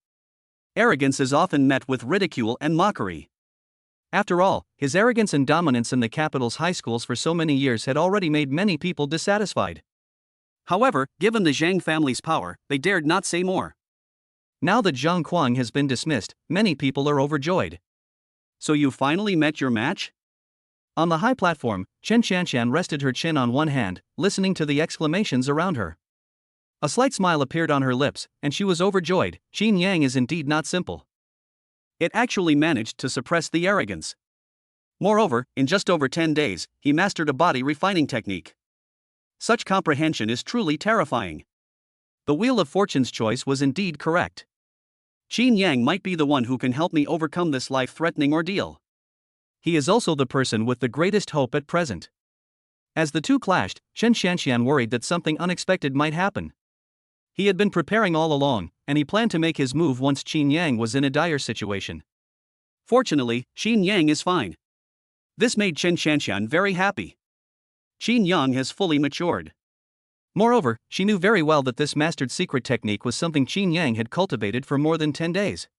Arrogance is often met with ridicule and mockery. After all, his arrogance and dominance in the capital's high schools for so many years had already made many people dissatisfied. However, given the Zhang family's power, they dared not say more. Now that Zhang Kuang has been dismissed, many people are overjoyed. So you finally met your match? On the high platform, Chen Qianshan rested her chin on one hand, listening to the exclamations around her. A slight smile appeared on her lips, and she was overjoyed. Qin Yang is indeed not simple. It actually managed to suppress the arrogance. Moreover, in just over 10 days, he mastered a body refining technique. Such comprehension is truly terrifying. The Wheel of Fortune's choice was indeed correct. Qin Yang might be the one who can help me overcome this life-threatening ordeal. He is also the person with the greatest hope at present. As the two clashed, Chen Qianshan worried that something unexpected might happen. He had been preparing all along, and he planned to make his move once Qin Yang was in a dire situation. Fortunately, Qin Yang is fine. This made Chen Qianshan very happy. Qin Yang has fully matured. Moreover, she knew very well that this mastered secret technique was something Qin Yang had cultivated for more than 10 days.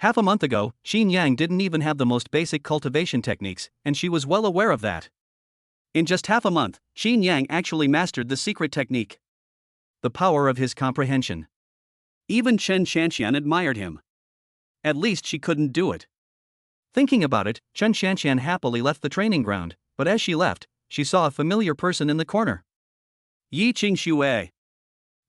Half a month ago, Qin Yang didn't even have the most basic cultivation techniques, and she was well aware of that. In just half a month, Qin Yang actually mastered the secret technique. The power of his comprehension. Even Chen Qianshan admired him. At least she couldn't do it. Thinking about it, Chen Qianshan happily left the training ground, but as she left, she saw a familiar person in the corner. Yi Qingxue.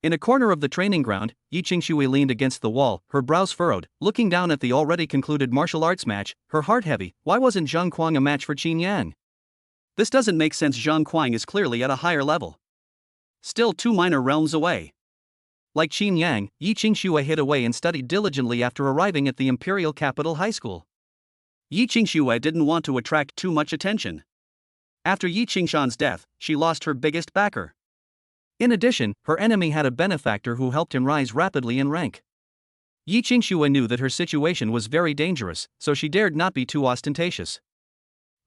In a corner of the training ground, Yi Qingxue leaned against the wall, her brows furrowed, looking down at the already concluded martial arts match, her heart heavy. Why wasn't Zhang Kuang a match for Qin Yang? This doesn't make sense. Zhang Kuang is clearly at a higher level. Still 2 minor realms away. Like Qin Yang, Yi Qingxue hid away and studied diligently after arriving at the Imperial Capital High School. Yi Qingxue didn't want to attract too much attention. After Yi Qingshan's death, she lost her biggest backer. In addition, her enemy had a benefactor who helped him rise rapidly in rank. Yi Qingxue knew that her situation was very dangerous, so she dared not be too ostentatious.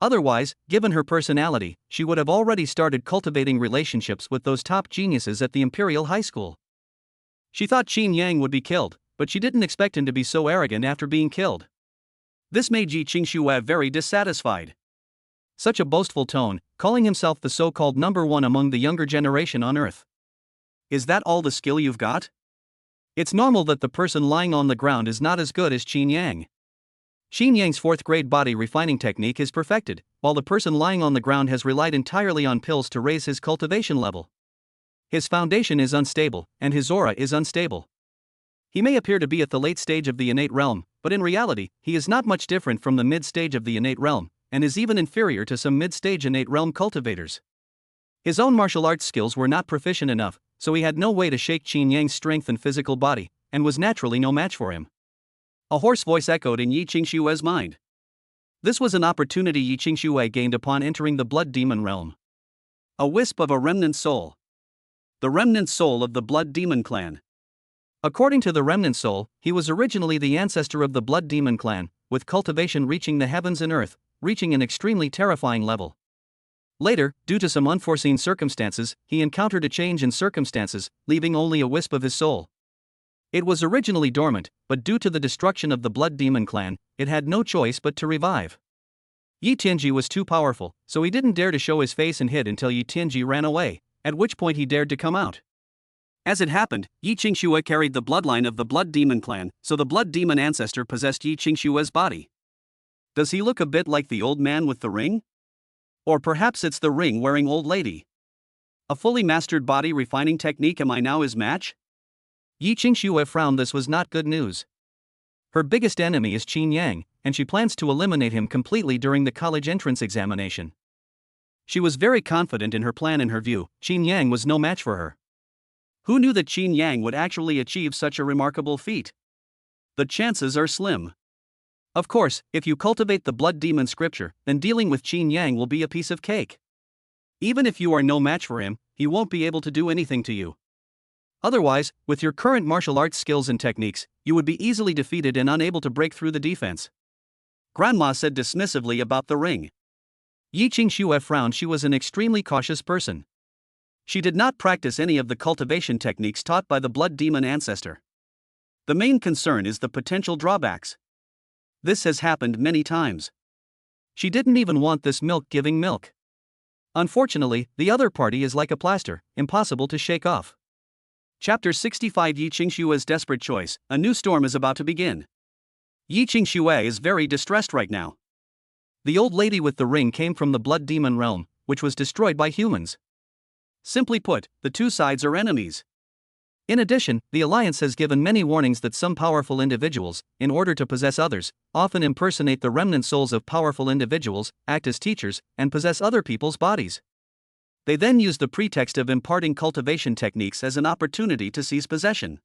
Otherwise, given her personality, she would have already started cultivating relationships with those top geniuses at the Imperial High School. She thought Qin Yang would be killed, but she didn't expect him to be so arrogant after being killed. This made Yi Qingxue very dissatisfied. Such a boastful tone, calling himself the so-called number 1 among the younger generation on Earth. Is that all the skill you've got? It's normal that the person lying on the ground is not as good as Qin Yang. Qin Yang's 4th grade body refining technique is perfected, while the person lying on the ground has relied entirely on pills to raise his cultivation level. His foundation is unstable, and his aura is unstable. He may appear to be at the late stage of the innate realm, but in reality, he is not much different from the mid-stage of the innate realm, and is even inferior to some mid-stage innate realm cultivators. His own martial arts skills were not proficient enough, so he had no way to shake Qin Yang's strength and physical body, and was naturally no match for him. A hoarse voice echoed in Yi Qingxue's mind. This was an opportunity Yi Qingxue gained upon entering the Blood Demon realm. A wisp of a remnant soul. The remnant soul of the Blood Demon clan. According to the remnant soul, he was originally the ancestor of the Blood Demon clan, with cultivation reaching the heavens and earth, reaching an extremely terrifying level. Later, due to some unforeseen circumstances, he encountered a change in circumstances, leaving only a wisp of his soul. It was originally dormant, but due to the destruction of the Blood Demon clan, it had no choice but to revive. Yi Tianji was too powerful, so he didn't dare to show his face and hid until Yi Tianji ran away, at which point he dared to come out. As it happened, Yi Qingxue carried the bloodline of the Blood Demon clan, so the Blood Demon ancestor possessed Yi Qingxue's body. Does he look a bit like the old man with the ring? Or perhaps it's the ring-wearing old lady. A fully mastered body refining technique. Am I now his match? Yi Qingxue frowned. This was not good news. Her biggest enemy is Qin Yang, and she plans to eliminate him completely during the college entrance examination. She was very confident in her plan. In her view, Qin Yang was no match for her. Who knew that Qin Yang would actually achieve such a remarkable feat? The chances are slim. Of course, if you cultivate the blood demon scripture, then dealing with Qin Yang will be a piece of cake. Even if you are no match for him, he won't be able to do anything to you. Otherwise, with your current martial arts skills and techniques, you would be easily defeated and unable to break through the defense. Grandma said dismissively about the ring. Yi Qingxue frowned. She was an extremely cautious person. She did not practice any of the cultivation techniques taught by the blood demon ancestor. The main concern is the potential drawbacks. This has happened many times. She didn't even want this milk giving milk. Unfortunately, the other party is like a plaster, impossible to shake off. Chapter 65 Yi Qingxue's desperate choice. A new storm is about to begin. Yi Qingxue is very distressed right now. The old lady with the ring came from the blood demon realm, which was destroyed by humans. Simply put, the two sides are enemies. In addition, the Alliance has given many warnings that some powerful individuals, in order to possess others, often impersonate the remnant souls of powerful individuals, act as teachers, and possess other people's bodies. They then use the pretext of imparting cultivation techniques as an opportunity to seize possession.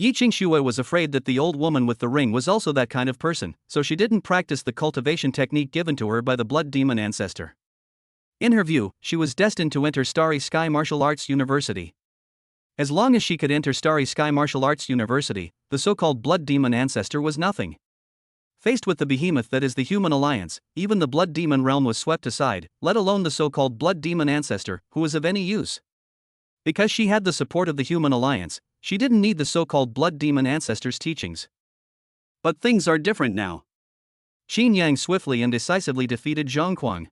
Yi Qingxue was afraid that the old woman with the ring was also that kind of person, so she didn't practice the cultivation technique given to her by the blood demon ancestor. In her view, she was destined to enter Starry Sky Martial Arts University. As long as she could enter Starry Sky Martial Arts University, the so-called blood demon ancestor was nothing. Faced with the behemoth that is the human alliance, even the blood demon realm was swept aside, let alone the so-called blood demon ancestor, who was of any use. Because she had the support of the human alliance, she didn't need the so-called blood demon ancestor's teachings. But things are different now. Qin Yang swiftly and decisively defeated Zhang Kuang.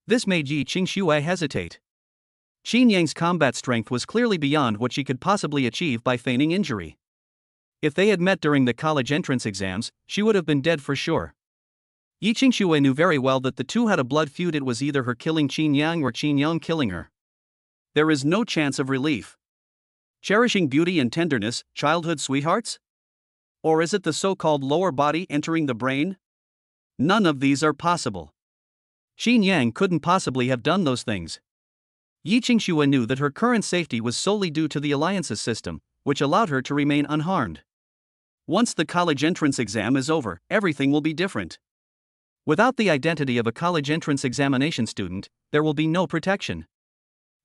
This made Yi Qingxue hesitate. Qin Yang's combat strength was clearly beyond what she could possibly achieve by feigning injury. If they had met during the college entrance exams, she would have been dead for sure. Yi Qingxue knew very well that the two had a blood feud. It was either her killing Qin Yang or Qin Yang killing her. There is no chance of relief. Cherishing beauty and tenderness, childhood sweethearts? Or is it the so-called lower body entering the brain? None of these are possible. Qin Yang couldn't possibly have done those things. Yi Qingxue knew that her current safety was solely due to the Alliance's system, which allowed her to remain unharmed. Once the college entrance exam is over, everything will be different. Without the identity of a college entrance examination student, there will be no protection.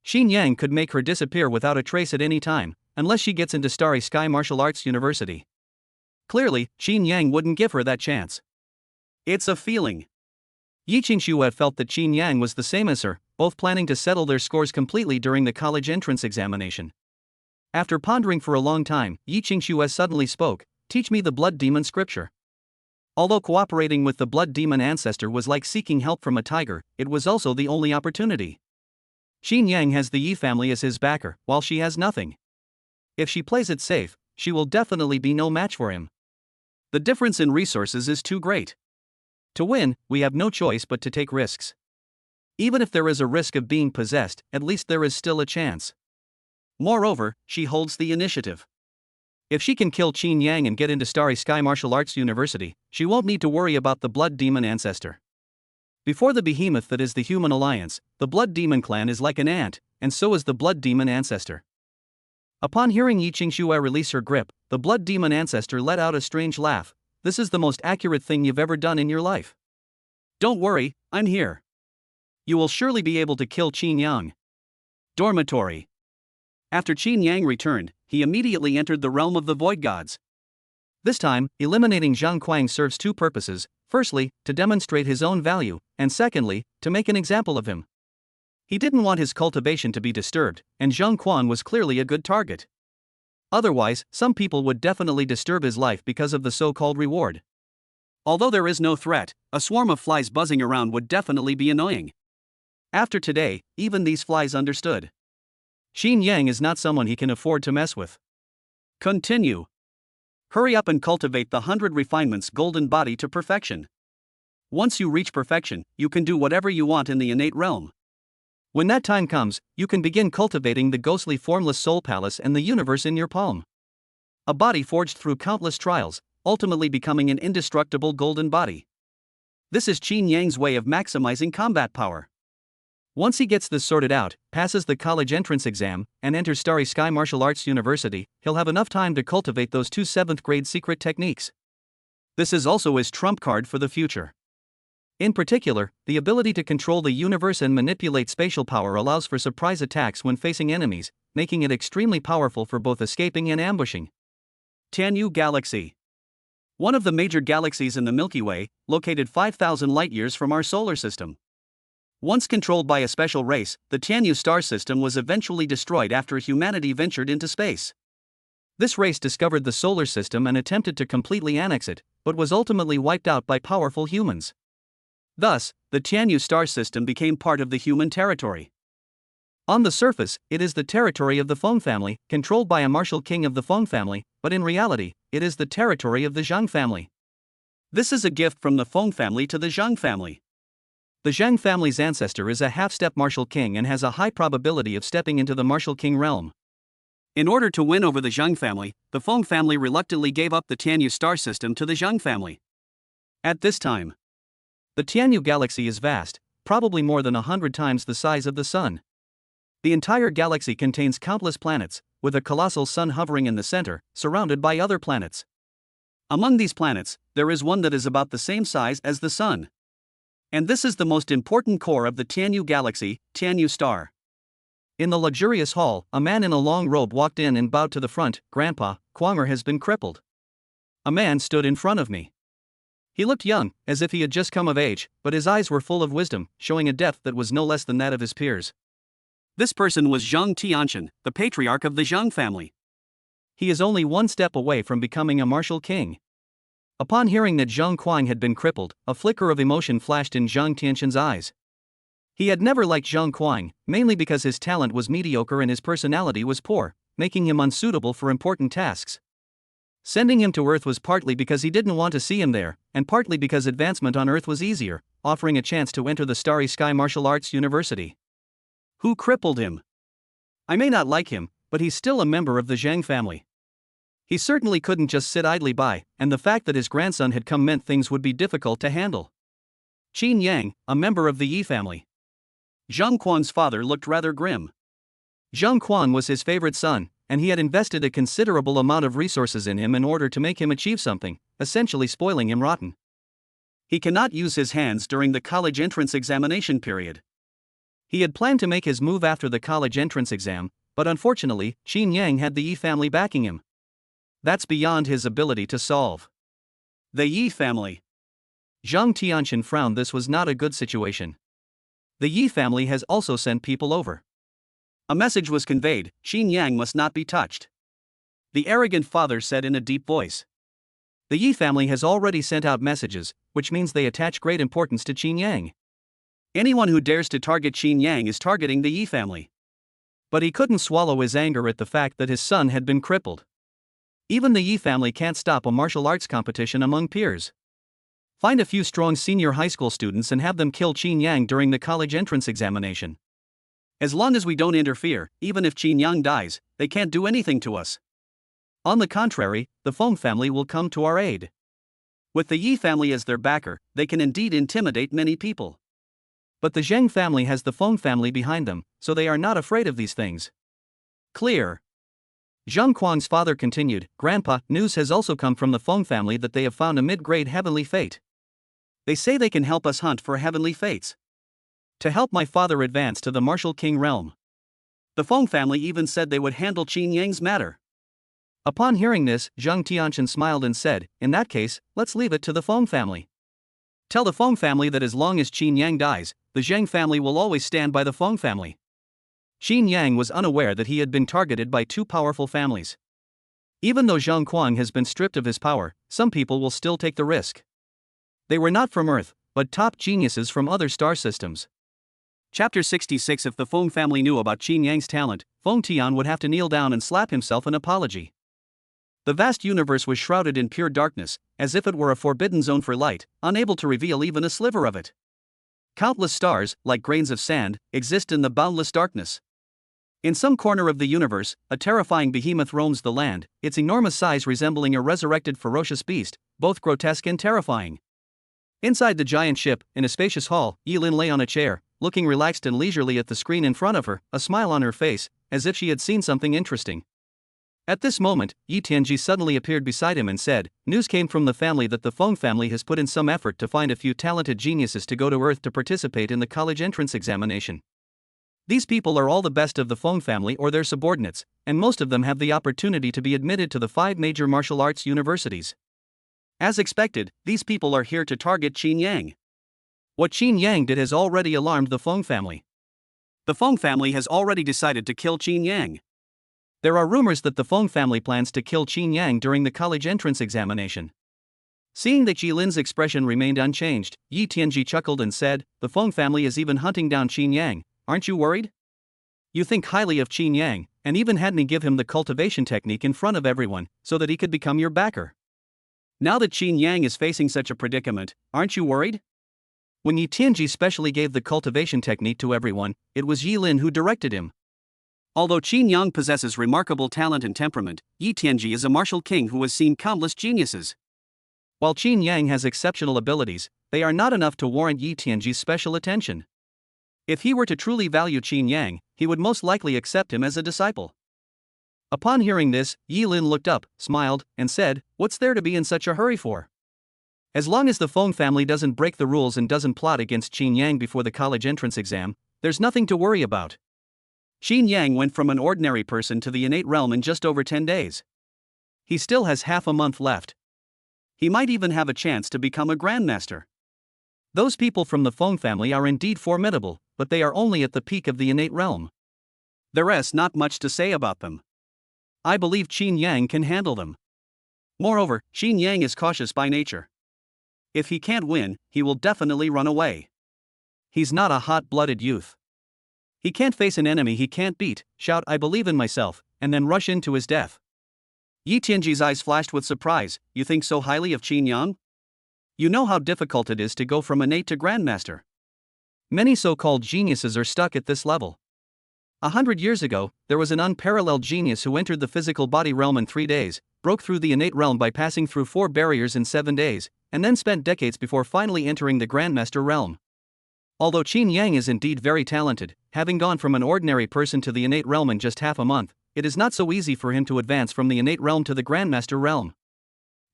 Qin Yang could make her disappear without a trace at any time, unless she gets into Starry Sky Martial Arts University. Clearly, Qin Yang wouldn't give her that chance. It's a feeling. Yi Qingxue felt that Qin Yang was the same as her, both planning to settle their scores completely during the college entrance examination. After pondering for a long time, Yi Qingxue suddenly spoke, "Teach me the blood demon scripture." Although cooperating with the blood demon ancestor was like seeking help from a tiger, it was also the only opportunity. Qin Yang has the Yi family as his backer, while she has nothing. If she plays it safe, she will definitely be no match for him. The difference in resources is too great. To win, we have no choice but to take risks. Even if there is a risk of being possessed, at least there is still a chance. Moreover, she holds the initiative. If she can kill Qin Yang and get into Starry Sky Martial Arts University, she won't need to worry about the blood demon ancestor. Before the behemoth that is the human alliance, the blood demon clan is like an ant, and so is the blood demon ancestor. Upon hearing Yi Qingxue release her grip, the blood demon ancestor let out a strange laugh. "This is the most accurate thing you've ever done in your life. Don't worry, I'm here. You will surely be able to kill Qin Yang." Dormitory. After Qin Yang returned, he immediately entered the realm of the void gods. This time, eliminating Zhang Kuang serves two purposes: firstly, to demonstrate his own value, and secondly, to make an example of him. He didn't want his cultivation to be disturbed, and Zhang Kuang was clearly a good target. Otherwise, some people would definitely disturb his life because of the so-called reward. Although there is no threat, a swarm of flies buzzing around would definitely be annoying. After today, even these flies understood. Qin Yang is not someone he can afford to mess with. Continue. Hurry up and cultivate the 100 refinements golden body to perfection. Once you reach perfection, you can do whatever you want in the innate realm. When that time comes, you can begin cultivating the ghostly formless soul palace and the universe in your palm. A body forged through countless trials, ultimately becoming an indestructible golden body. This is Qin Yang's way of maximizing combat power. Once he gets this sorted out, passes the college entrance exam, and enters Starry Sky Martial Arts University, he'll have enough time to cultivate those 2 7th grade secret techniques. This is also his trump card for the future. In particular, the ability to control the universe and manipulate spatial power allows for surprise attacks when facing enemies, making it extremely powerful for both escaping and ambushing. Tianyu Galaxy. One of the major galaxies in the Milky Way, located 5,000 light-years from our solar system. Once controlled by a special race, the Tianyu star system was eventually destroyed after humanity ventured into space. This race discovered the solar system and attempted to completely annex it, but was ultimately wiped out by powerful humans. Thus, the Tianyu star system became part of the human territory. On the surface, it is the territory of the Feng family, controlled by a martial king of the Feng family, but in reality, it is the territory of the Zhang family. This is a gift from the Feng family to the Zhang family. The Zhang family's ancestor is a half-step martial king and has a high probability of stepping into the martial king realm. In order to win over the Zhang family, the Feng family reluctantly gave up the Tianyu star system to the Zhang family. At this time, the Tianyu galaxy is vast, probably more than 100 times the size of the Sun. The entire galaxy contains countless planets, with a colossal sun hovering in the center, surrounded by other planets. Among these planets, there is one that is about the same size as the Sun. And this is the most important core of the Tianyu galaxy, Tianyu star. In the luxurious hall, a man in a long robe walked in and bowed to the front. "Grandpa, Kwanger has been crippled." A man stood in front of me. He looked young, as if he had just come of age, but his eyes were full of wisdom, showing a depth that was no less than that of his peers. This person was Zhang Tianqian, the patriarch of the Zhang family. He is only one step away from becoming a martial king. Upon hearing that Zhang Kuang had been crippled, a flicker of emotion flashed in Zhang Tianqian's eyes. He had never liked Zhang Kuang, mainly because his talent was mediocre and his personality was poor, making him unsuitable for important tasks. Sending him to Earth was partly because he didn't want to see him there, and partly because advancement on Earth was easier, offering a chance to enter the Starry Sky Martial Arts University. Who crippled him? I may not like him, but he's still a member of the Zhang family. He certainly couldn't just sit idly by, and the fact that his grandson had come meant things would be difficult to handle. Qin Yang, a member of the Yi family. Zhang Quan's father looked rather grim. Zhang Quan was his favorite son, and he had invested a considerable amount of resources in him in order to make him achieve something, essentially spoiling him rotten. He cannot use his hands during the college entrance examination period. He had planned to make his move after the college entrance exam, but unfortunately, Qin Yang had the Yi family backing him. That's beyond his ability to solve. The Yi family. Zhang Tianqian frowned. This was not a good situation. The Yi family has also sent people over. A message was conveyed: Qin Yang must not be touched. The arrogant father said in a deep voice. The Yi family has already sent out messages, which means they attach great importance to Qin Yang. Anyone who dares to target Qin Yang is targeting the Yi family. But he couldn't swallow his anger at the fact that his son had been crippled. Even the Yi family can't stop a martial arts competition among peers. Find a few strong senior high school students and have them kill Qin Yang during the college entrance examination. As long as we don't interfere, even if Qin Yang dies, they can't do anything to us. On the contrary, the Feng family will come to our aid. With the Yi family as their backer, they can indeed intimidate many people. But the Zheng family has the Feng family behind them, so they are not afraid of these things. Clear. Zhang Kuang's father continued, "Grandpa, news has also come from the Feng family that they have found a mid-grade heavenly fate. They say they can help us hunt for heavenly fates. To help my father advance to the martial king realm. The Feng family even said they would handle Qin Yang's matter." Upon hearing this, Zhang Tianqian smiled and said, "In that case, let's leave it to the Feng family. Tell the Feng family that as long as Qin Yang dies, the Zheng family will always stand by the Feng family." Qin Yang was unaware that he had been targeted by 2 powerful families. Even though Zhang Kuang has been stripped of his power, some people will still take the risk. They were not from Earth, but top geniuses from other star systems. Chapter 66. If the Feng family knew about Qin Yang's talent, Feng Tian would have to kneel down and slap himself an apology. The vast universe was shrouded in pure darkness, as if it were a forbidden zone for light, unable to reveal even a sliver of it. Countless stars, like grains of sand, exist in the boundless darkness. In some corner of the universe, a terrifying behemoth roams the land, its enormous size resembling a resurrected ferocious beast, both grotesque and terrifying. Inside the giant ship, in a spacious hall, Yilin lay on a chair, looking relaxed and leisurely at the screen in front of her, a smile on her face, as if she had seen something interesting. At this moment, Yi Tianji suddenly appeared beside him and said, "News came from the family that the Feng family has put in some effort to find a few talented geniuses to go to Earth to participate in the college entrance examination. These people are all the best of the Feng family or their subordinates, and most of them have the opportunity to be admitted to the 5 major martial arts universities. As expected, these people are here to target Qin Yang. What Qin Yang did has already alarmed the Feng family. The Feng family has already decided to kill Qin Yang. There are rumors that the Feng family plans to kill Qin Yang during the college entrance examination." Seeing that Jilin's expression remained unchanged, Yi Tianji chuckled and said, "The Feng family is even hunting down Qin Yang. Aren't you worried? You think highly of Qin Yang, and even had me give him the cultivation technique in front of everyone, so that he could become your backer. Now that Qin Yang is facing such a predicament, aren't you worried?" When Yi Tianji specially gave the cultivation technique to everyone, it was Yilin who directed him. Although Qin Yang possesses remarkable talent and temperament, Yi Tianji is a martial king who has seen countless geniuses. While Qin Yang has exceptional abilities, they are not enough to warrant Yi Tianji's special attention. If he were to truly value Qin Yang, he would most likely accept him as a disciple. Upon hearing this, Yilin looked up, smiled, and said, "What's there to be in such a hurry for? As long as the Feng family doesn't break the rules and doesn't plot against Qin Yang before the college entrance exam, there's nothing to worry about." Qin Yang went from an ordinary person to the innate realm in just over 10 days. He still has half a month left. He might even have a chance to become a grandmaster. Those people from the Feng family are indeed formidable, but they are only at the peak of the innate realm. There's not much to say about them. I believe Qin Yang can handle them. Moreover, Qin Yang is cautious by nature. If he can't win, he will definitely run away. He's not a hot-blooded youth. He can't face an enemy he can't beat, shout "I believe in myself," and then rush into his death. Yi Tianji's eyes flashed with surprise. "You think so highly of Qin Yang? You know how difficult it is to go from innate to grandmaster. Many so-called geniuses are stuck at this level. 100 years ago, there was an unparalleled genius who entered the physical body realm in 3 days, broke through the innate realm by passing through 4 barriers in 7 days, and then spent decades before finally entering the grandmaster realm. Although Qin Yang is indeed very talented, having gone from an ordinary person to the innate realm in just half a month, it is not so easy for him to advance from the innate realm to the grandmaster realm.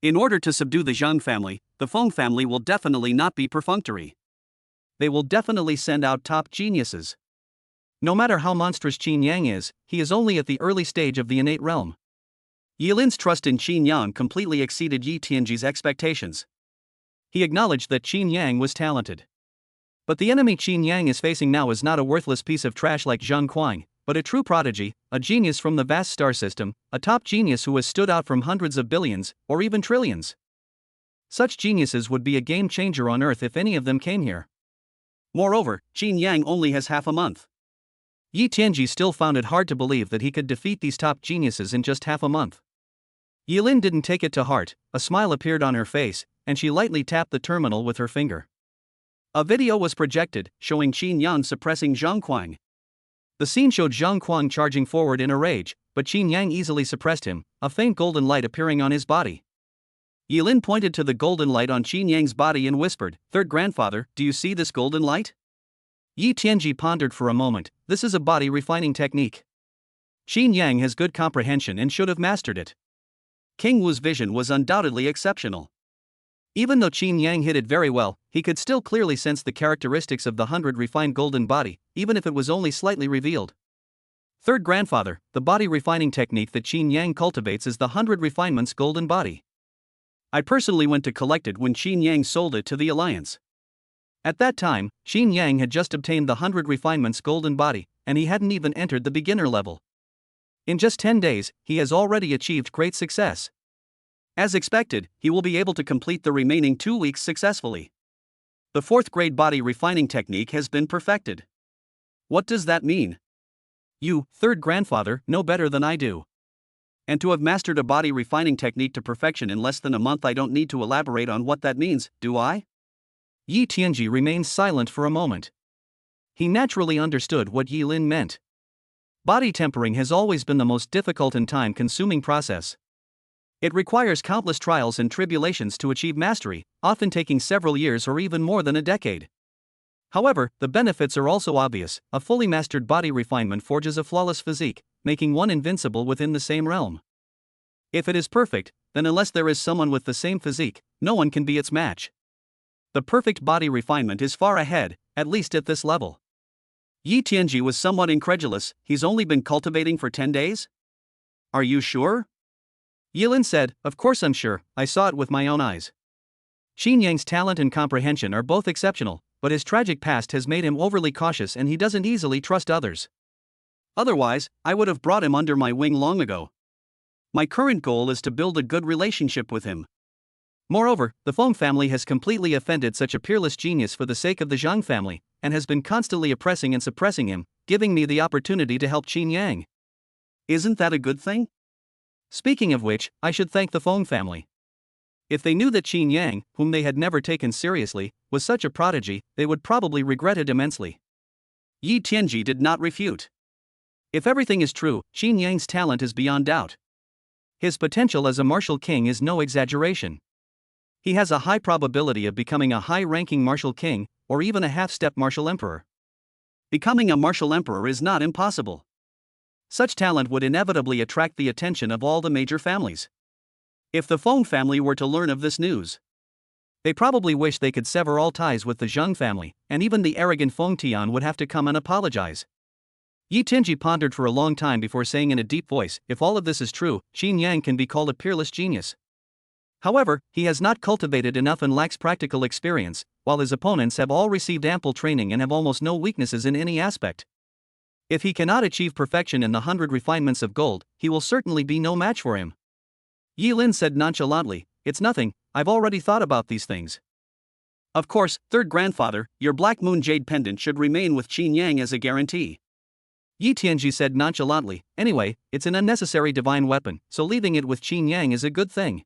In order to subdue the Zhang family, the Feng family will definitely not be perfunctory. They will definitely send out top geniuses. No matter how monstrous Qin Yang is, he is only at the early stage of the innate realm." Yilin's trust in Qin Yang completely exceeded Yi Tianji's expectations. He acknowledged that Qin Yang was talented. But the enemy Qin Yang is facing now is not a worthless piece of trash like Zhang Kuang, but a true prodigy, a genius from the vast star system, a top genius who has stood out from hundreds of billions, or even trillions. Such geniuses would be a game changer on Earth if any of them came here. Moreover, Qin Yang only has half a month. Yi Tianji still found it hard to believe that he could defeat these top geniuses in just half a month. Yilin didn't take it to heart, a smile appeared on her face, and she lightly tapped the terminal with her finger. A video was projected, showing Qin Yang suppressing Zhang Kuang. The scene showed Zhang Kuang charging forward in a rage, but Qin Yang easily suppressed him, a faint golden light appearing on his body. Yilin pointed to the golden light on Qin Yang's body and whispered, "Third grandfather, do you see this golden light?" Yi Tianji pondered for a moment. This is a body refining technique. Qin Yang has good comprehension and should have mastered it. King Wu's vision was undoubtedly exceptional. Even though Qin Yang hid it very well, he could still clearly sense the characteristics of the 100 refined golden body, even if it was only slightly revealed. Third grandfather, the body refining technique that Qin Yang cultivates is the 100 refinements golden body. I personally went to collect it when Qin Yang sold it to the Alliance. At that time, Qin Yang had just obtained the 100 refinements golden body, and he hadn't even entered the beginner level. In just 10 days, he has already achieved great success. As expected, he will be able to complete the remaining 2 weeks successfully. The 4th grade body refining technique has been perfected. What does that mean? You, third grandfather, know better than I do. And to have mastered a body refining technique to perfection in less than a month, I don't need to elaborate on what that means, do I? Yi Tianji remained silent for a moment. He naturally understood what Yilin meant. Body tempering has always been the most difficult and time-consuming process. It requires countless trials and tribulations to achieve mastery, often taking several years or even more than a decade. However, the benefits are also obvious. A fully mastered body refinement forges a flawless physique, making one invincible within the same realm. If it is perfect, then unless there is someone with the same physique, no one can be its match. The perfect body refinement is far ahead, at least at this level. Yi Tianji was somewhat incredulous. He's only been cultivating for 10 days? Are you sure? Yilin said, of course I'm sure, I saw it with my own eyes. Qin Yang's talent and comprehension are both exceptional, but his tragic past has made him overly cautious and he doesn't easily trust others. Otherwise, I would have brought him under my wing long ago. My current goal is to build a good relationship with him. Moreover, the Feng family has completely offended such a peerless genius for the sake of the Zhang family, and has been constantly oppressing and suppressing him, giving me the opportunity to help Qin Yang. Isn't that a good thing? Speaking of which, I should thank the Feng family. If they knew that Qin Yang, whom they had never taken seriously, was such a prodigy, they would probably regret it immensely. Yi Tianji did not refute. If everything is true, Qin Yang's talent is beyond doubt. His potential as a martial king is no exaggeration. He has a high probability of becoming a high-ranking martial king, or even a half-step martial emperor. Becoming a martial emperor is not impossible. Such talent would inevitably attract the attention of all the major families. If the Feng family were to learn of this news, they probably wish they could sever all ties with the Zhang family, and even the arrogant Feng Tian would have to come and apologize. Yi Tianji pondered for a long time before saying in a deep voice, if all of this is true, Qin Yang can be called a peerless genius. However, he has not cultivated enough and lacks practical experience, while his opponents have all received ample training and have almost no weaknesses in any aspect. If he cannot achieve perfection in the 100 refinements of gold, he will certainly be no match for him. Yilin said nonchalantly, it's nothing, I've already thought about these things. Of course, third grandfather, your Black Moon Jade pendant should remain with Qin Yang as a guarantee. Yi Tianji said nonchalantly, anyway, it's an unnecessary divine weapon, so leaving it with Qin Yang is a good thing.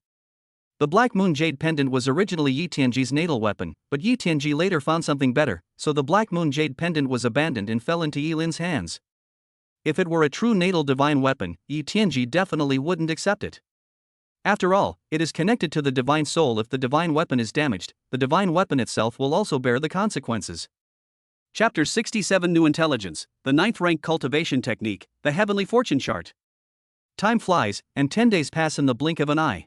The Black Moon Jade pendant was originally Yi Tianji's natal weapon, but Yi Tianji later found something better, so the Black Moon Jade pendant was abandoned and fell into Yilin's hands. If it were a true natal divine weapon, Yi Tianji definitely wouldn't accept it. After all, it is connected to the divine soul. If the divine weapon is damaged, the divine weapon itself will also bear the consequences. Chapter 67 New Intelligence, the 9th rank cultivation technique, the heavenly fortune chart. Time flies, and 10 days pass in the blink of an eye.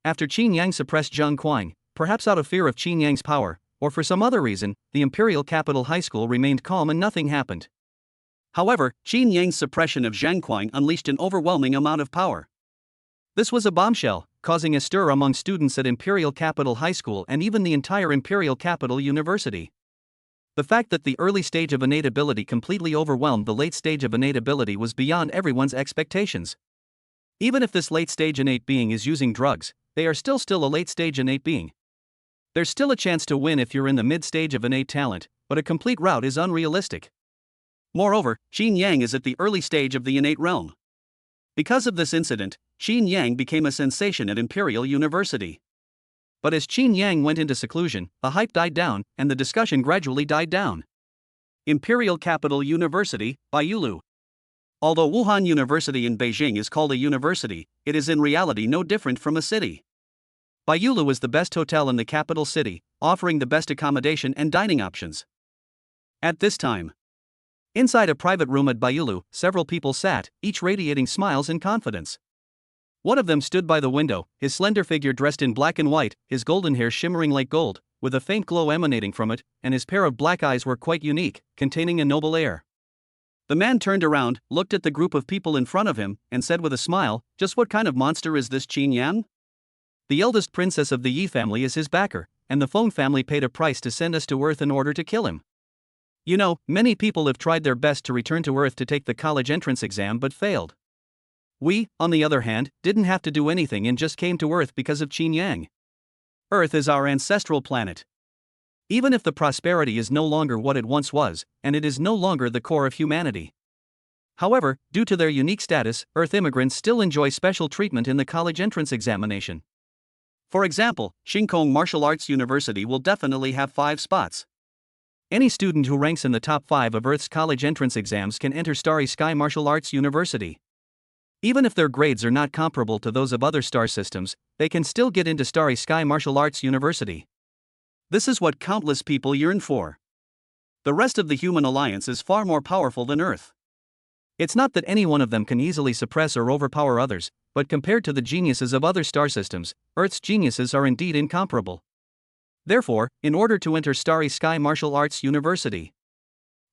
After Qin Yang suppressed Zhang Kuang, perhaps out of fear of Qin Yang's power, or for some other reason, the Imperial Capital High School remained calm and nothing happened. However, Qin Yang's suppression of Zhang Kuang unleashed an overwhelming amount of power. This was a bombshell, causing a stir among students at Imperial Capital High School and even the entire Imperial Capital University. The fact that the early stage of innate ability completely overwhelmed the late stage of innate ability was beyond everyone's expectations. Even if this late-stage innate being is using drugs, they are still a late-stage innate being. There's still a chance to win if you're in the mid-stage of innate talent, but a complete rout is unrealistic. Moreover, Qin Yang is at the early stage of the innate realm. Because of this incident, Qin Yang became a sensation at Imperial University. But as Qin Yang went into seclusion, the hype died down, and the discussion gradually died down. Imperial Capital University, Baiyulu. Although Wuhan University in Beijing is called a university, it is in reality no different from a city. Baiyulu is the best hotel in the capital city, offering the best accommodation and dining options. At this time, inside a private room at Baiyulu, several people sat, each radiating smiles and confidence. One of them stood by the window, his slender figure dressed in black and white, his golden hair shimmering like gold, with a faint glow emanating from it, and his pair of black eyes were quite unique, containing a noble air. The man turned around, looked at the group of people in front of him, and said with a smile, just what kind of monster is this Qin Yang? The eldest princess of the Yi family is his backer, and the Feng family paid a price to send us to Earth in order to kill him. You know, many people have tried their best to return to Earth to take the college entrance exam but failed. We, on the other hand, didn't have to do anything and just came to Earth because of Qin Yang. Earth is our ancestral planet. Even if the prosperity is no longer what it once was, and it is no longer the core of humanity. However, due to their unique status, Earth immigrants still enjoy special treatment in the college entrance examination. For example, Xingkong Martial Arts University will definitely have 5 spots. Any student who ranks in the top 5 of Earth's college entrance exams can enter Starry Sky Martial Arts University. Even if their grades are not comparable to those of other star systems, they can still get into Starry Sky Martial Arts University. This is what countless people yearn for. The rest of the human alliance is far more powerful than Earth. It's not that any one of them can easily suppress or overpower others, but compared to the geniuses of other star systems, Earth's geniuses are indeed incomparable. Therefore, in order to enter Starry Sky Martial Arts University,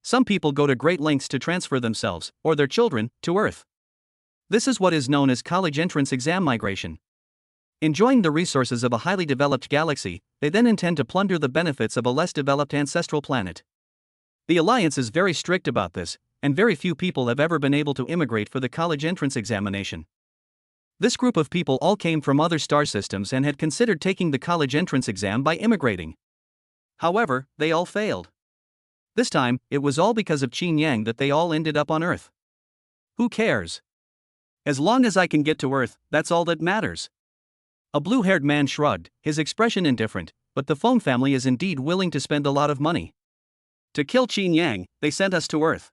some people go to great lengths to transfer themselves, or their children, to Earth. This is what is known as college entrance exam migration. Enjoying the resources of a highly developed galaxy, they then intend to plunder the benefits of a less developed ancestral planet. The Alliance is very strict about this, and very few people have ever been able to immigrate for the college entrance examination. This group of people all came from other star systems and had considered taking the college entrance exam by immigrating. However, they all failed. This time, it was all because of Qin Yang that they all ended up on Earth. Who cares? As long as I can get to Earth, that's all that matters. A blue-haired man shrugged, his expression indifferent, but the Feng family is indeed willing to spend a lot of money. To kill Qin Yang, they sent us to Earth.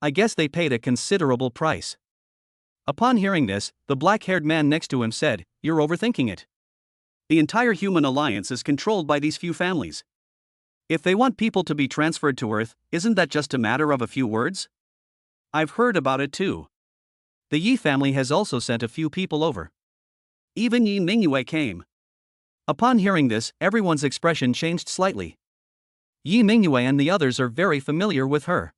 I guess they paid a considerable price. Upon hearing this, the black-haired man next to him said, "You're overthinking it. The entire human alliance is controlled by these few families. If they want people to be transferred to Earth, isn't that just a matter of a few words? I've heard about it too. The Yi family has also sent a few people over. Even Yi Mingyue came." Upon hearing this, everyone's expression changed slightly. Yi Mingyue and the others are very familiar with her.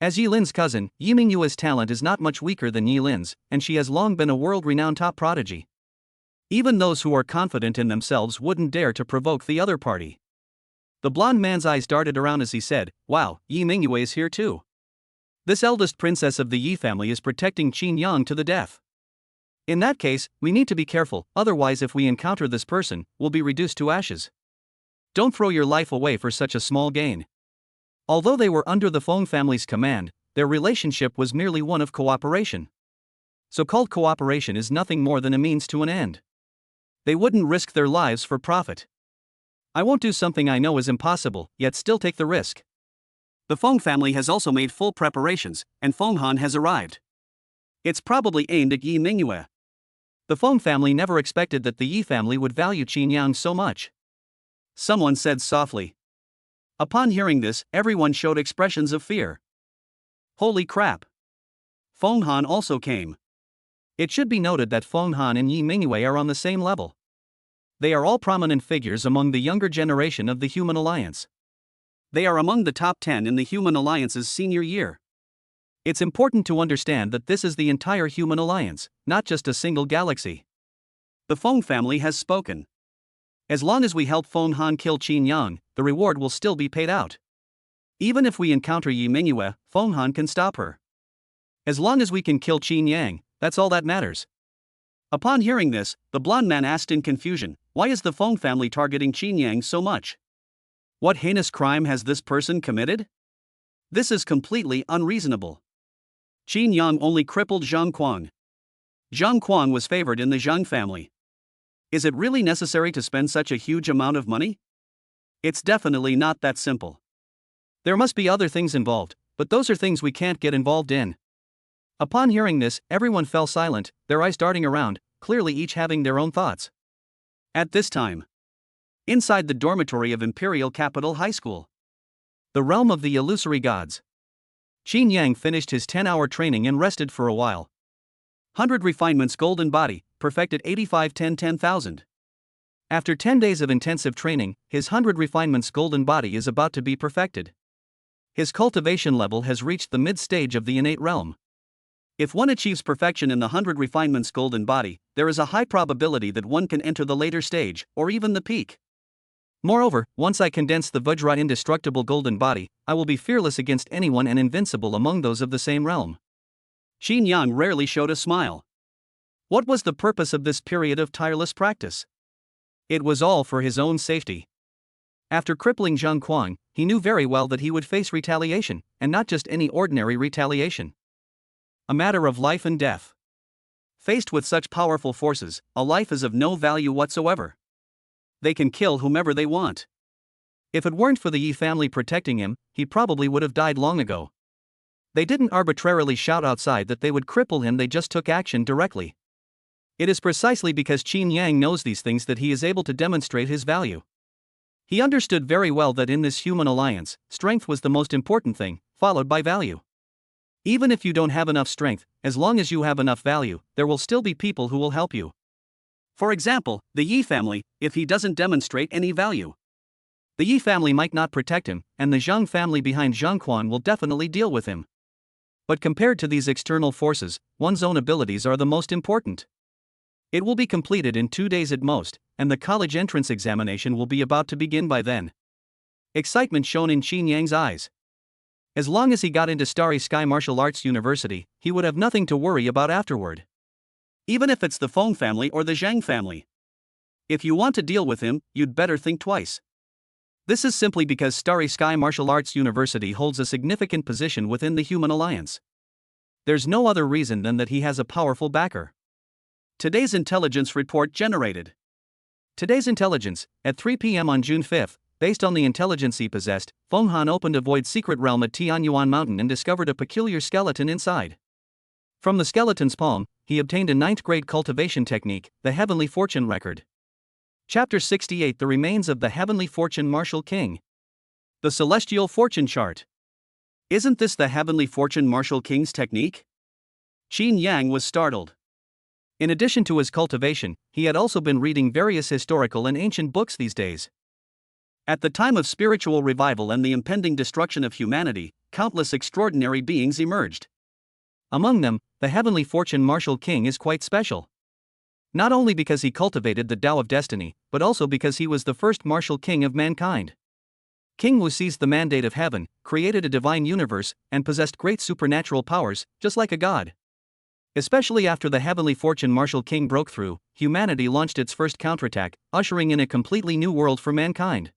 As Yi Lin's cousin, Yi Mingyue's talent is not much weaker than Yi Lin's, and she has long been a world-renowned top prodigy. Even those who are confident in themselves wouldn't dare to provoke the other party. The blonde man's eyes darted around as he said, "Wow, Yi Mingyue is here too. This eldest princess of the Yi family is protecting Qin Yang to the death. In that case, we need to be careful, otherwise if we encounter this person, we'll be reduced to ashes. Don't throw your life away for such a small gain." Although they were under the Feng family's command, their relationship was merely one of cooperation. So-called cooperation is nothing more than a means to an end. They wouldn't risk their lives for profit. I won't do something I know is impossible, yet still take the risk. The Feng family has also made full preparations, and Feng Han has arrived. It's probably aimed at Yi Mingyue. The Feng family never expected that the Yi family would value Qin Yang so much. Someone said softly. Upon hearing this, everyone showed expressions of fear. Holy crap! Feng Han also came. It should be noted that Feng Han and Yi Mingyue are on the same level. They are all prominent figures among the younger generation of the Human Alliance. They are among the top 10 in the Human Alliance's senior year. It's important to understand that this is the entire Human Alliance, not just a single galaxy. The Feng family has spoken. As long as we help Feng Han kill Qin Yang, the reward will still be paid out. Even if we encounter Yi Mingyue, Feng Han can stop her. As long as we can kill Qin Yang, that's all that matters. Upon hearing this, the blonde man asked in confusion, why is the Feng family targeting Qin Yang so much? What heinous crime has this person committed? This is completely unreasonable. Qin Yang only crippled Zhang Kuang. Zhang Kuang was favored in the Zhang family. Is it really necessary to spend such a huge amount of money? It's definitely not that simple. There must be other things involved, but those are things we can't get involved in. Upon hearing this, everyone fell silent, their eyes darting around, clearly each having their own thoughts. At this time, inside the dormitory of Imperial Capital High School, the realm of the illusory gods, Qin Yang finished his 10-hour training and rested for a while. 100 refinements golden body, perfected 85-10-10,000. After 10 days of intensive training, his 100 refinements golden body is about to be perfected. His cultivation level has reached the mid-stage of the innate realm. If one achieves perfection in the 100 refinements golden body, there is a high probability that one can enter the later stage, or even the peak. Moreover, once I condense the Vajra indestructible golden body, I will be fearless against anyone and invincible among those of the same realm. Qin Yang rarely showed a smile. What was the purpose of this period of tireless practice? It was all for his own safety. After crippling Zhang Kuang, he knew very well that he would face retaliation, and not just any ordinary retaliation. A matter of life and death. Faced with such powerful forces, a life is of no value whatsoever. They can kill whomever they want. If it weren't for the Yi family protecting him, he probably would have died long ago. They didn't arbitrarily shout outside that they would cripple him, they just took action directly. It is precisely because Qin Yang knows these things that he is able to demonstrate his value. He understood very well that in this human alliance, strength was the most important thing, followed by value. Even if you don't have enough strength, as long as you have enough value, there will still be people who will help you. For example, the Yi family, if he doesn't demonstrate any value. The Yi family might not protect him, and the Zhang family behind Zhang Quan will definitely deal with him. But compared to these external forces, one's own abilities are the most important. It will be completed in 2 days at most, and the college entrance examination will be about to begin by then. Excitement shone in Qin Yang's eyes. As long as he got into Starry Sky Martial Arts University, he would have nothing to worry about afterward. Even if it's the Feng family or the Zhang family. If you want to deal with him, you'd better think twice. This is simply because Starry Sky Martial Arts University holds a significant position within the human alliance. There's no other reason than that he has a powerful backer. Today's intelligence report generated. Today's intelligence, at 3 p.m. on June 5, based on the intelligence he possessed, Feng Han opened a void secret realm at Tianyuan Mountain and discovered a peculiar skeleton inside. From the skeleton's palm, he obtained a 9th grade cultivation technique, the Heavenly Fortune Record. Chapter 68: The Remains of the Heavenly Fortune Martial King. The Celestial Fortune Chart. Isn't this the Heavenly Fortune Martial King's technique? Qin Yang was startled. In addition to his cultivation, he had also been reading various historical and ancient books these days. At the time of spiritual revival and the impending destruction of humanity, countless extraordinary beings emerged. Among them, the Heavenly Fortune Martial King is quite special. Not only because he cultivated the Tao of Destiny, but also because he was the first martial king of mankind. King Wu seized the mandate of heaven, created a divine universe, and possessed great supernatural powers, just like a god. Especially after the Heavenly Fortune Martial King broke through, humanity launched its first counterattack, ushering in a completely new world for mankind.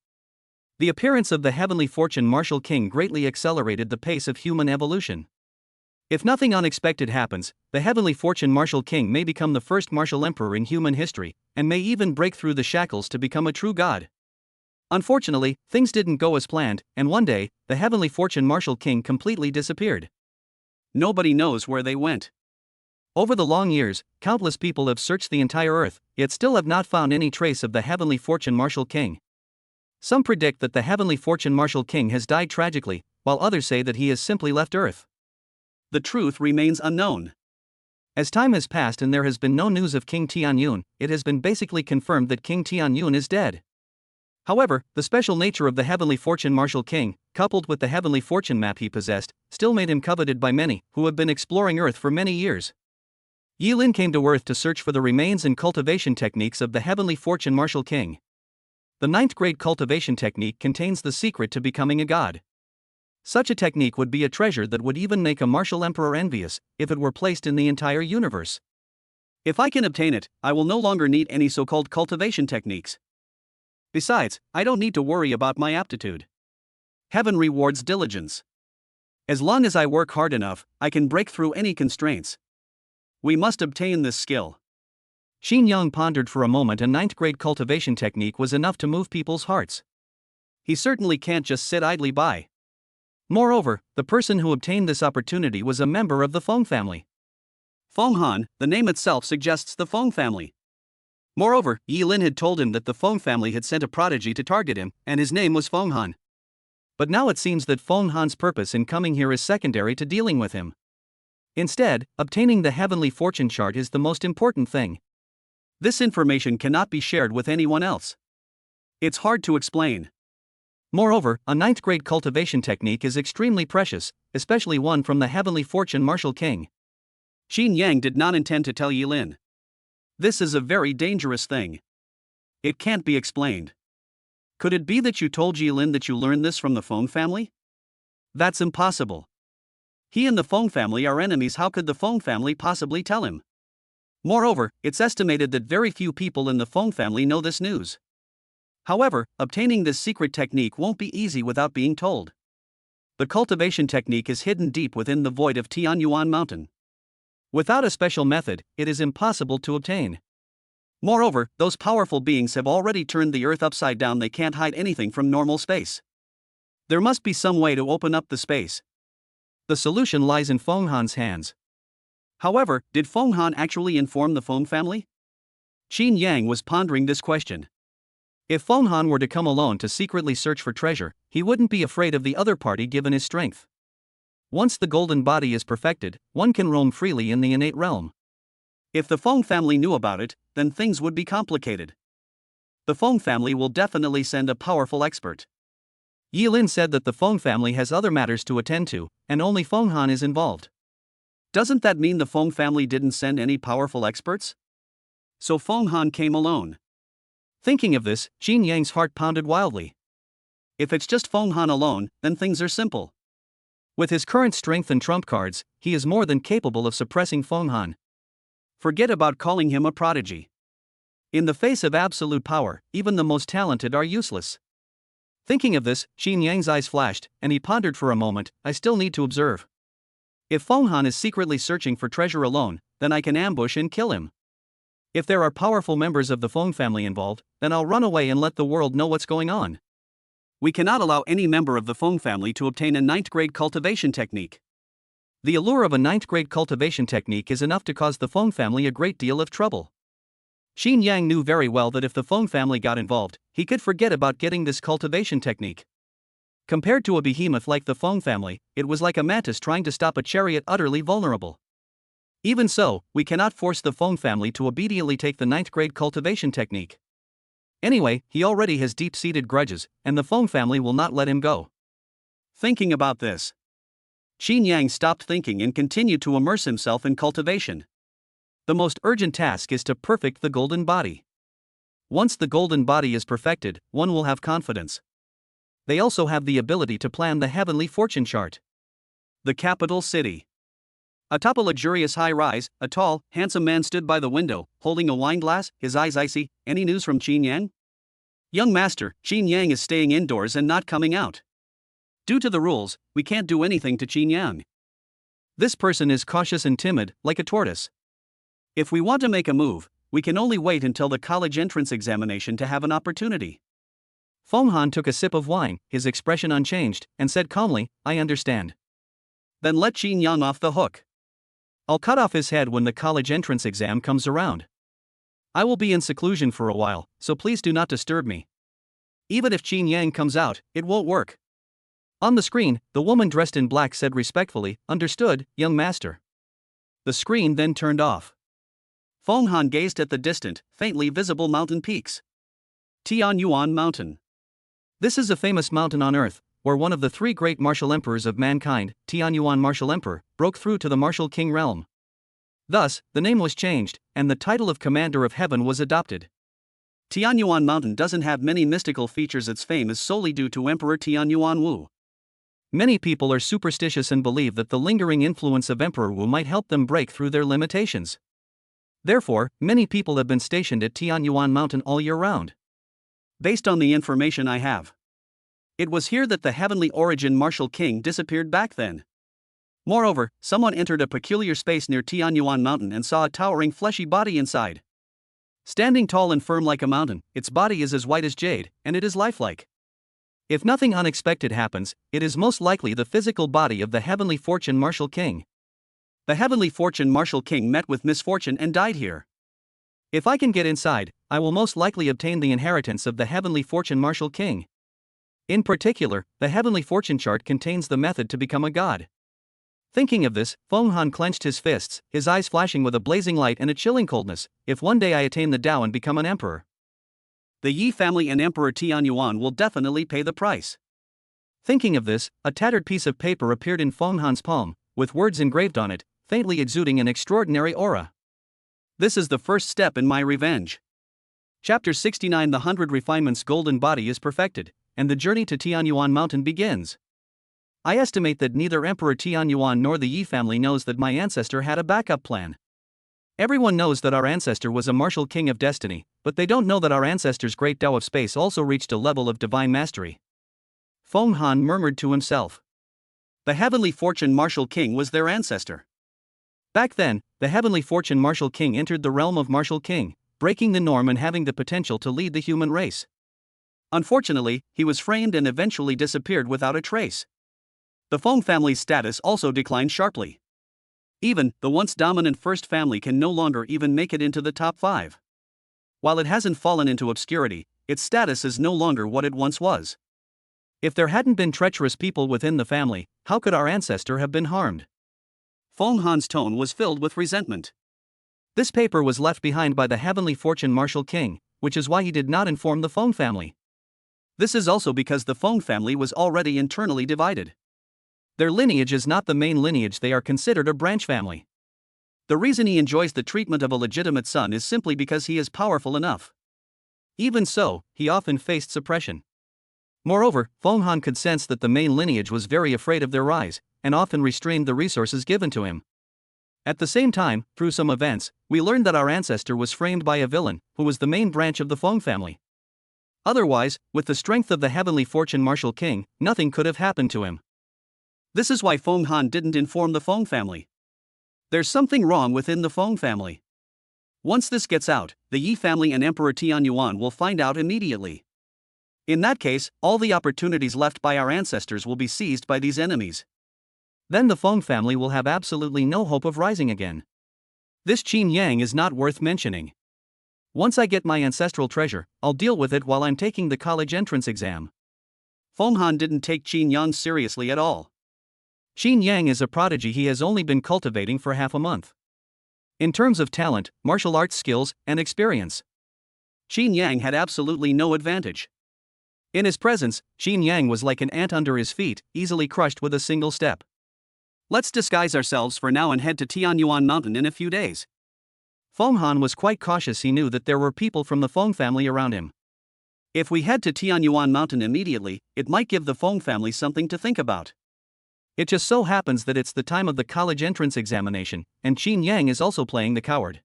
The appearance of the Heavenly Fortune Martial King greatly accelerated the pace of human evolution. If nothing unexpected happens, the Heavenly Fortune Martial King may become the first martial emperor in human history, and may even break through the shackles to become a true god. Unfortunately, things didn't go as planned, and one day, the Heavenly Fortune Martial King completely disappeared. Nobody knows where they went. Over the long years, countless people have searched the entire earth, yet still have not found any trace of the Heavenly Fortune Martial King. Some predict that the Heavenly Fortune Martial King has died tragically, while others say that he has simply left Earth. The truth remains unknown. As time has passed and there has been no news of King Tianyun, it has been basically confirmed that King Tianyun is dead. However, the special nature of the Heavenly Fortune Martial King, coupled with the Heavenly Fortune map he possessed, still made him coveted by many, who have been exploring Earth for many years. Yilin came to Earth to search for the remains and cultivation techniques of the Heavenly Fortune Martial King. The 9th grade cultivation technique contains the secret to becoming a god. Such a technique would be a treasure that would even make a martial emperor envious, if it were placed in the entire universe. If I can obtain it, I will no longer need any so-called cultivation techniques. Besides, I don't need to worry about my aptitude. Heaven rewards diligence. As long as I work hard enough, I can break through any constraints. We must obtain this skill. Qin Yang pondered for a moment. A 9th grade cultivation technique was enough to move people's hearts. He certainly can't just sit idly by. Moreover, the person who obtained this opportunity was a member of the Feng family. Feng Han, the name itself suggests the Feng family. Moreover, Yilin had told him that the Feng family had sent a prodigy to target him, and his name was Feng Han. But now it seems that Feng Han's purpose in coming here is secondary to dealing with him. Instead, obtaining the Heavenly Fortune Chart is the most important thing. This information cannot be shared with anyone else. It's hard to explain. Moreover, a 9th grade cultivation technique is extremely precious, especially one from the Heavenly Fortune Martial King. Qin Yang did not intend to tell Yilin. This is a very dangerous thing. It can't be explained. Could it be that you told Yilin that you learned this from the Feng family? That's impossible. He and the Feng family are enemies. How could the Feng family possibly tell him? Moreover, it's estimated that very few people in the Feng family know this news. However, obtaining this secret technique won't be easy without being told. The cultivation technique is hidden deep within the void of Tianyuan Mountain. Without a special method, it is impossible to obtain. Moreover, those powerful beings have already turned the earth upside down. They can't hide anything from normal space. There must be some way to open up the space. The solution lies in Feng Han's hands. However, did Feng Han actually inform the Feng family? Qin Yang was pondering this question. If Feng Han were to come alone to secretly search for treasure, he wouldn't be afraid of the other party given his strength. Once the golden body is perfected, one can roam freely in the innate realm. If the Feng family knew about it, then things would be complicated. The Feng family will definitely send a powerful expert. Yi Lin said that the Feng family has other matters to attend to, and only Feng Han is involved. Doesn't that mean the Feng family didn't send any powerful experts? So Feng Han came alone. Thinking of this, Qin Yang's heart pounded wildly. If it's just Feng Han alone, then things are simple. With his current strength and trump cards, he is more than capable of suppressing Feng Han. Forget about calling him a prodigy. In the face of absolute power, even the most talented are useless. Thinking of this, Qin Yang's eyes flashed, and he pondered for a moment. I still need to observe. If Feng Han is secretly searching for treasure alone, then I can ambush and kill him. If there are powerful members of the Feng family involved, then I'll run away and let the world know what's going on. We cannot allow any member of the Feng family to obtain a 9th grade cultivation technique. The allure of a 9th grade cultivation technique is enough to cause the Feng family a great deal of trouble. Qin Yang knew very well that if the Feng family got involved, he could forget about getting this cultivation technique. Compared to a behemoth like the Feng family, it was like a mantis trying to stop a chariot utterly vulnerable. Even so, we cannot force the Feng family to obediently take the 9th grade cultivation technique. Anyway, he already has deep-seated grudges, and the Feng family will not let him go. Thinking about this, Qin Yang stopped thinking and continued to immerse himself in cultivation. The most urgent task is to perfect the golden body. Once the golden body is perfected, one will have confidence. They also have the ability to plan the heavenly fortune chart. The capital city. Atop a luxurious high-rise, a tall, handsome man stood by the window, holding a wine glass, his eyes icy. Any news from Qin Yang? Young master, Qin Yang is staying indoors and not coming out. Due to the rules, we can't do anything to Qin Yang. This person is cautious and timid, like a tortoise. If we want to make a move, we can only wait until the college entrance examination to have an opportunity. Feng Han took a sip of wine, his expression unchanged, and said calmly, I understand. Then let Qin Yang off the hook. I'll cut off his head when the college entrance exam comes around. I will be in seclusion for a while, so please do not disturb me. Even if Qin Yang comes out, it won't work. On the screen, the woman dressed in black said respectfully, Understood, young master. The screen then turned off. Feng Han gazed at the distant, faintly visible mountain peaks. Tianyuan Mountain. This is a famous mountain on Earth, where one of the 3 great martial emperors of mankind, Tianyuan Martial Emperor, broke through to the martial king realm. Thus, the name was changed, and the title of Commander of Heaven was adopted. Tianyuan Mountain doesn't have many mystical features. Its fame is solely due to Emperor Tianyuan Wu. Many people are superstitious and believe that the lingering influence of Emperor Wu might help them break through their limitations. Therefore, many people have been stationed at Tianyuan Mountain all year round. Based on the information I have, it was here that the heavenly origin martial king disappeared back then. Moreover, someone entered a peculiar space near Tianyuan Mountain and saw a towering fleshy body inside. Standing tall and firm like a mountain, its body is as white as jade, and it is lifelike. If nothing unexpected happens, it is most likely the physical body of the heavenly fortune martial king. The heavenly fortune martial king met with misfortune and died here. If I can get inside, I will most likely obtain the inheritance of the heavenly fortune martial king. In particular, the heavenly fortune chart contains the method to become a god. Thinking of this, Feng Han clenched his fists, his eyes flashing with a blazing light and a chilling coldness. If one day I attain the Tao and become an emperor, the Yi family and Emperor Tianyuan will definitely pay the price. Thinking of this, a tattered piece of paper appeared in Feng Han's palm, with words engraved on it, faintly exuding an extraordinary aura. This is the first step in my revenge. Chapter 69. The 100 Refinements. Golden body is perfected, and the journey to Tianyuan Mountain begins. I estimate that neither Emperor Tianyuan nor the Yi family knows that my ancestor had a backup plan. Everyone knows that our ancestor was a martial king of destiny, but they don't know that our ancestor's great Tao of space also reached a level of divine mastery. Feng Han murmured to himself. The heavenly fortune martial king was their ancestor. Back then, the heavenly fortune martial king entered the realm of martial king, breaking the norm and having the potential to lead the human race. Unfortunately, he was framed and eventually disappeared without a trace. The Feng family's status also declined sharply. Even the once dominant first family can no longer even make it into the top 5. While it hasn't fallen into obscurity, its status is no longer what it once was. If there hadn't been treacherous people within the family, how could our ancestor have been harmed? Feng Han's tone was filled with resentment. This paper was left behind by the Heavenly Fortune Martial King, which is why he did not inform the Feng family. This is also because the Feng family was already internally divided. Their lineage is not the main lineage, they are considered a branch family. The reason he enjoys the treatment of a legitimate son is simply because he is powerful enough. Even so, he often faced suppression. Moreover, Feng Han could sense that the main lineage was very afraid of their rise, and often restrained the resources given to him. At the same time, through some events, we learned that our ancestor was framed by a villain, who was the main branch of the Feng family. Otherwise, with the strength of the Heavenly Fortune Martial King, nothing could have happened to him. This is why Feng Han didn't inform the Feng family. There's something wrong within the Feng family. Once this gets out, the Yi family and Emperor Tianyuan will find out immediately. In that case, all the opportunities left by our ancestors will be seized by these enemies. Then the Feng family will have absolutely no hope of rising again. This Qin Yang is not worth mentioning. Once I get my ancestral treasure, I'll deal with it while I'm taking the college entrance exam. Feng Han didn't take Qin Yang seriously at all. Qin Yang is a prodigy he has only been cultivating for half a month. In terms of talent, martial arts skills, and experience, Qin Yang had absolutely no advantage. In his presence, Qin Yang was like an ant under his feet, easily crushed with a single step. Let's disguise ourselves for now and head to Tianyuan Mountain in a few days. Feng Han was quite cautious. He knew that there were people from the Feng family around him. If we head to Tianyuan Mountain immediately, it might give the Feng family something to think about. It just so happens that it's the time of the college entrance examination, and Qin Yang is also playing the coward.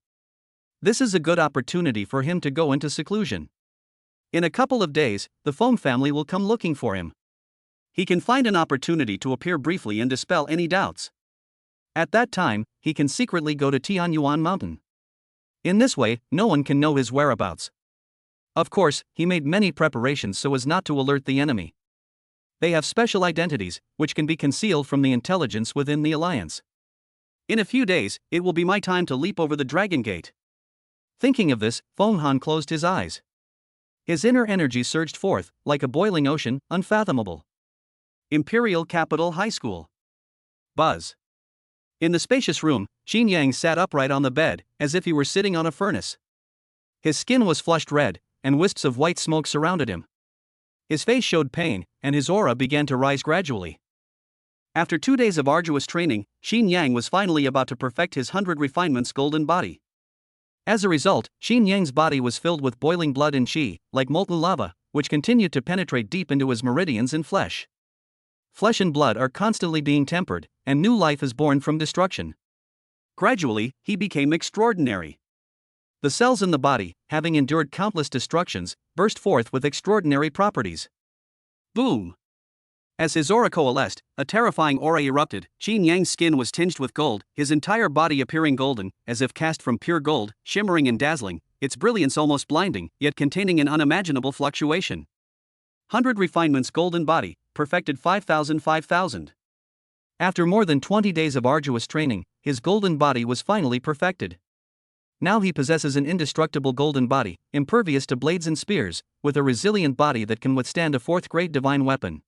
This is a good opportunity for him to go into seclusion. In a couple of days, the Feng family will come looking for him. He can find an opportunity to appear briefly and dispel any doubts. At that time, he can secretly go to Tianyuan Mountain. In this way, no one can know his whereabouts. Of course, he made many preparations so as not to alert the enemy. They have special identities, which can be concealed from the intelligence within the alliance. In a few days, it will be my time to leap over the Dragon Gate. Thinking of this, Feng Han closed his eyes. His inner energy surged forth, like a boiling ocean, unfathomable. Imperial Capital High School. Buzz. In the spacious room, Qin Yang sat upright on the bed, as if he were sitting on a furnace. His skin was flushed red, and wisps of white smoke surrounded him. His face showed pain, and his aura began to rise gradually. After 2 days of arduous training, Qin Yang was finally about to perfect his 100 refinements golden body. As a result, Qin Yang's body was filled with boiling blood and qi, like molten lava, which continued to penetrate deep into his meridians and flesh. Flesh and blood are constantly being tempered, and new life is born from destruction. Gradually, he became extraordinary. The cells in the body, having endured countless destructions, burst forth with extraordinary properties. Boom! As his aura coalesced, a terrifying aura erupted. Qin Yang's skin was tinged with gold, his entire body appearing golden, as if cast from pure gold, shimmering and dazzling, its brilliance almost blinding, yet containing an unimaginable fluctuation. 100 refinements golden body, perfected 5,000. After more than 20 days of arduous training, his golden body was finally perfected. Now he possesses an indestructible golden body, impervious to blades and spears, with a resilient body that can withstand a 4th-grade divine weapon.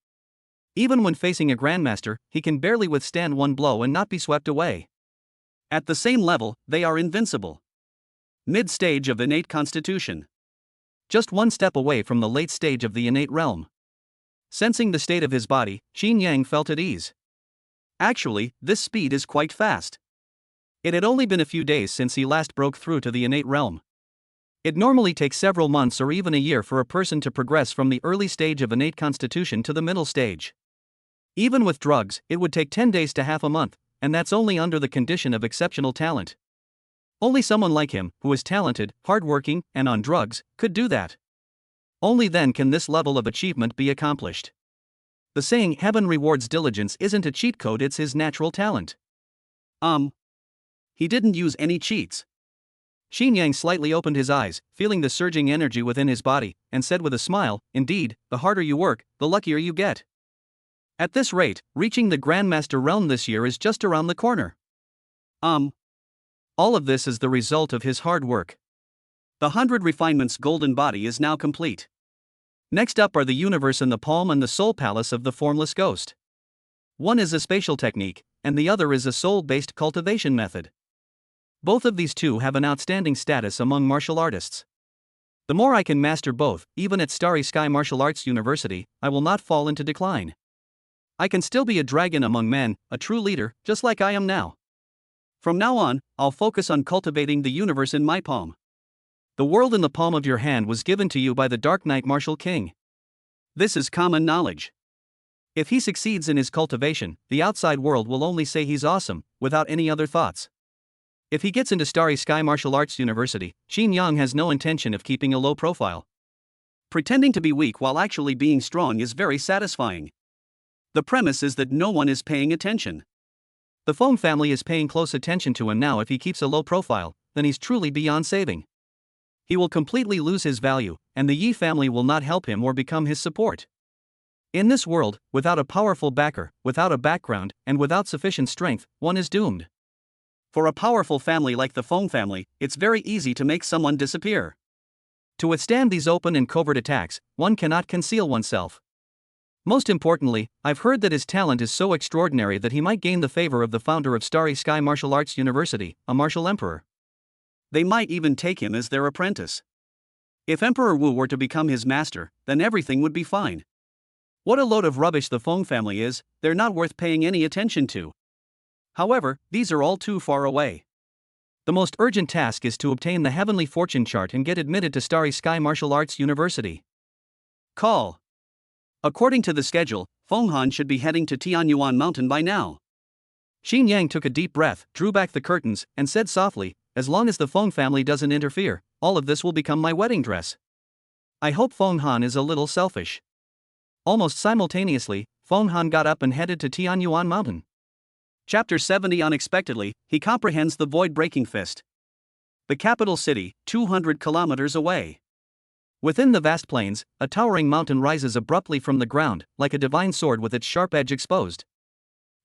Even when facing a grandmaster, he can barely withstand one blow and not be swept away. At the same level, they are invincible. Mid-stage of innate constitution. Just one step away from the late stage of the innate realm. Sensing the state of his body, Qin Yang felt at ease. Actually, this speed is quite fast. It had only been a few days since he last broke through to the innate realm. It normally takes several months or even a year for a person to progress from the early stage of innate constitution to the middle stage. Even with drugs, it would take 10 days to half a month, and that's only under the condition of exceptional talent. Only someone like him, who is talented, hardworking, and on drugs, could do that. Only then can this level of achievement be accomplished. The saying, "heaven rewards diligence," isn't a cheat code, it's his natural talent. He didn't use any cheats. Qin Yang slightly opened his eyes, feeling the surging energy within his body, and said with a smile, "Indeed, the harder you work, the luckier you get. At this rate, reaching the Grandmaster realm this year is just around the corner." All of this is the result of his hard work. The 100 refinements golden body is now complete. Next up are the universe in the palm and the soul palace of the formless ghost. One is a spatial technique, and the other is a soul-based cultivation method. Both of these two have an outstanding status among martial artists. The more I can master both, even at Starry Sky Martial Arts University, I will not fall into decline. I can still be a dragon among men, a true leader, just like I am now. From now on, I'll focus on cultivating the universe in my palm. The world in the palm of your hand was given to you by the Dark Knight Martial King. This is common knowledge. If he succeeds in his cultivation, the outside world will only say he's awesome, without any other thoughts. If he gets into Starry Sky Martial Arts University, Xin Yang has no intention of keeping a low profile. Pretending to be weak while actually being strong is very satisfying. The premise is that no one is paying attention. The Feng family is paying close attention to him now. If he keeps a low profile, then he's truly beyond saving. He will completely lose his value, and the Yi family will not help him or become his support. In this world, without a powerful backer, without a background, and without sufficient strength, one is doomed. For a powerful family like the Feng family, it's very easy to make someone disappear. To withstand these open and covert attacks, one cannot conceal oneself. Most importantly, I've heard that his talent is so extraordinary that he might gain the favor of the founder of Starry Sky Martial Arts University, a martial emperor. They might even take him as their apprentice. If Emperor Wu were to become his master, then everything would be fine. What a load of rubbish the Feng family is, they're not worth paying any attention to. However, these are all too far away. The most urgent task is to obtain the heavenly fortune chart and get admitted to Starry Sky Martial Arts University. Call. According to the schedule, Feng Han should be heading to Tianyuan Mountain by now. Xin Yang took a deep breath, drew back the curtains, and said softly, "As long as the Feng family doesn't interfere, all of this will become my wedding dress." I hope Feng Han is a little selfish. Almost simultaneously, Feng Han got up and headed to Tianyuan Mountain. Chapter 70. Unexpectedly, he comprehends the void-breaking fist. The capital city, 200 kilometers away. Within the vast plains, a towering mountain rises abruptly from the ground, like a divine sword with its sharp edge exposed.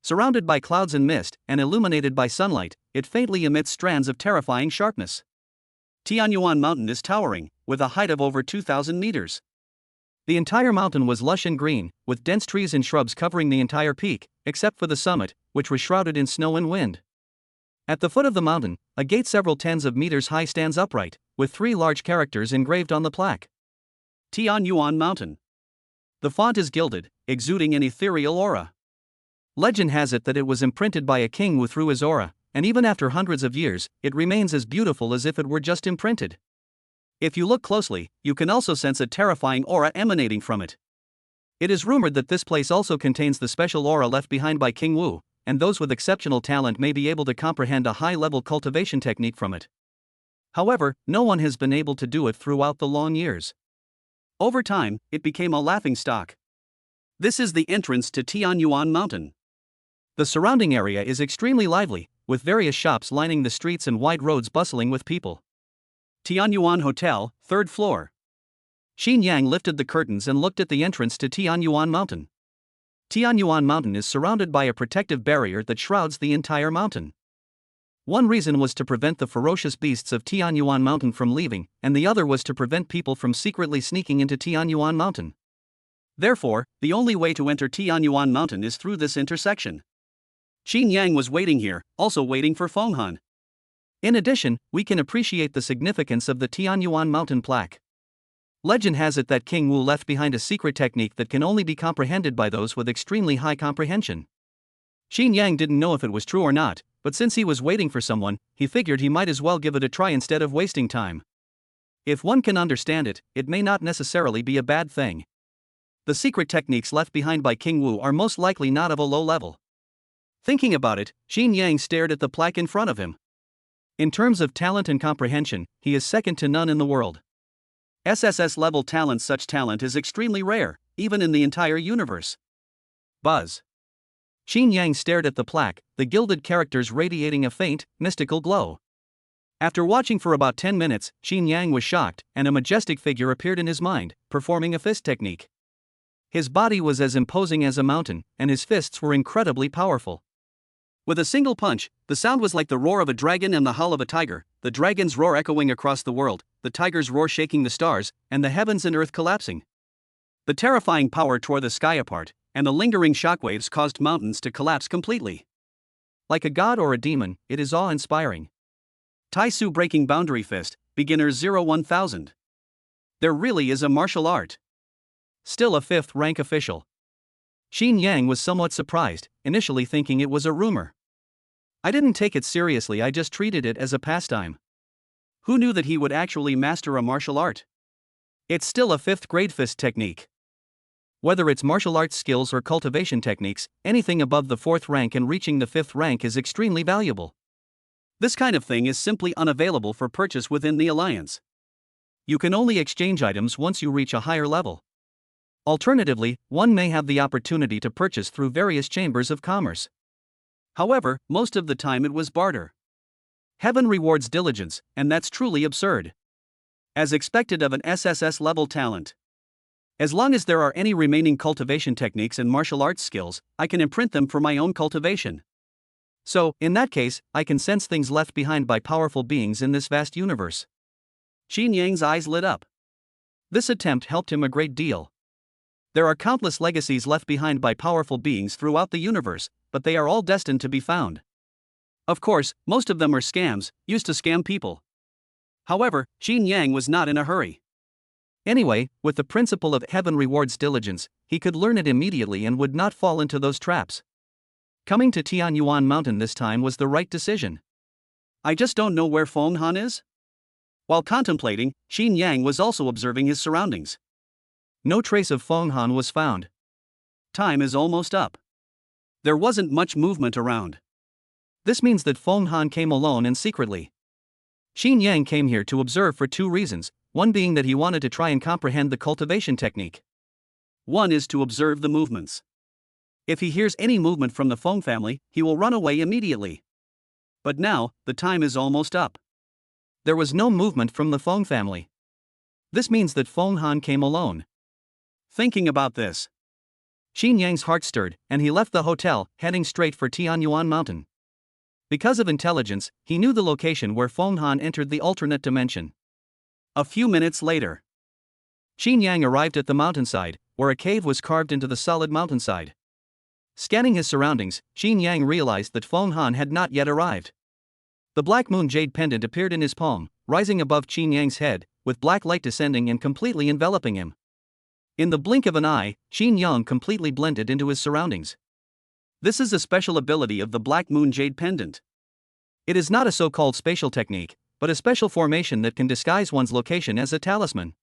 Surrounded by clouds and mist, and illuminated by sunlight, it faintly emits strands of terrifying sharpness. Tianyuan Mountain is towering, with a height of over 2,000 meters. The entire mountain was lush and green, with dense trees and shrubs covering the entire peak, except for the summit, which was shrouded in snow and wind. At the foot of the mountain, a gate several tens of meters high stands upright, with 3 large characters engraved on the plaque. Tianyuan Mountain. The font is gilded, exuding an ethereal aura. Legend has it that it was imprinted by a king who threw his aura, and even after hundreds of years, it remains as beautiful as if it were just imprinted. If you look closely, you can also sense a terrifying aura emanating from it. It is rumored that this place also contains the special aura left behind by King Wu, and those with exceptional talent may be able to comprehend a high-level cultivation technique from it. However, no one has been able to do it throughout the long years. Over time, it became a laughingstock. This is the entrance to Tianyuan Mountain. The surrounding area is extremely lively, with various shops lining the streets and wide roads bustling with people. Tianyuan Hotel, 3rd floor. Xin Yang lifted the curtains and looked at the entrance to Tianyuan Mountain. Tianyuan Mountain is surrounded by a protective barrier that shrouds the entire mountain. One reason was to prevent the ferocious beasts of Tianyuan Mountain from leaving, and the other was to prevent people from secretly sneaking into Tianyuan Mountain. Therefore, the only way to enter Tianyuan Mountain is through this intersection. Xin Yang was waiting here, also waiting for Feng Han. In addition, we can appreciate the significance of the Tianyuan Mountain plaque. Legend has it that King Wu left behind a secret technique that can only be comprehended by those with extremely high comprehension. Xin Yang didn't know if it was true or not, but since he was waiting for someone, he figured he might as well give it a try instead of wasting time. If one can understand it, it may not necessarily be a bad thing. The secret techniques left behind by King Wu are most likely not of a low level. Thinking about it, Xin Yang stared at the plaque in front of him. In terms of talent and comprehension, he is second to none in the world. SSS-level talent. Such talent is extremely rare, even in the entire universe. Buzz. Xin Yang stared at the plaque, the gilded characters radiating a faint, mystical glow. After watching for about 10 minutes, Xin Yang was shocked, and a majestic figure appeared in his mind, performing a fist technique. His body was as imposing as a mountain, and his fists were incredibly powerful. With a single punch, the sound was like the roar of a dragon and the howl of a tiger, the dragon's roar echoing across the world, the tiger's roar shaking the stars, and the heavens and earth collapsing. The terrifying power tore the sky apart, and the lingering shockwaves caused mountains to collapse completely. Like a god or a demon, it is awe-inspiring. Taisu breaking boundary fist, beginners 0-1000. There really is a martial art. Still a 5th rank official. Xin Yang was somewhat surprised, initially thinking it was a rumor. I didn't take it seriously, I just treated it as a pastime. Who knew that he would actually master a martial art? It's still a 5th grade fist technique. Whether it's martial arts skills or cultivation techniques, anything above the 4th rank and reaching the 5th rank is extremely valuable. This kind of thing is simply unavailable for purchase within the Alliance. You can only exchange items once you reach a higher level. Alternatively, one may have the opportunity to purchase through various chambers of commerce. However, most of the time it was barter. Heaven rewards diligence, and that's truly absurd. As expected of an SSS level talent. As long as there are any remaining cultivation techniques and martial arts skills, I can imprint them for my own cultivation. So, in that case, I can sense things left behind by powerful beings in this vast universe. Xin Yang's eyes lit up. This attempt helped him a great deal. There are countless legacies left behind by powerful beings throughout the universe, but they are all destined to be found. Of course, most of them are scams, used to scam people. However, Xin Yang was not in a hurry. Anyway, with the principle of heaven rewards diligence, he could learn it immediately and would not fall into those traps. Coming to Tianyuan Mountain this time was the right decision. I just don't know where Feng Han is? While contemplating, Xin Yang was also observing his surroundings. No trace of Feng Han was found. Time is almost up. There wasn't much movement around. This means that Feng Han came alone and secretly. Xin Yang came here to observe for 2 reasons, one being that he wanted to try and comprehend the cultivation technique. One is to observe the movements. If he hears any movement from the Feng family, he will run away immediately. But now, the time is almost up. There was no movement from the Feng family. This means that Feng Han came alone. Thinking about this, Xin Yang's heart stirred, and he left the hotel, heading straight for Tianyuan Mountain. Because of intelligence, he knew the location where Feng Han entered the alternate dimension. A few minutes later, Xin Yang arrived at the mountainside, where a cave was carved into the solid mountainside. Scanning his surroundings, Xin Yang realized that Feng Han had not yet arrived. The black moon jade pendant appeared in his palm, rising above Xin Yang's head, with black light descending and completely enveloping him. In the blink of an eye, Xin Yang completely blended into his surroundings. This is a special ability of the black moon jade pendant. It is not a so-called spatial technique, but a special formation that can disguise one's location as a talisman.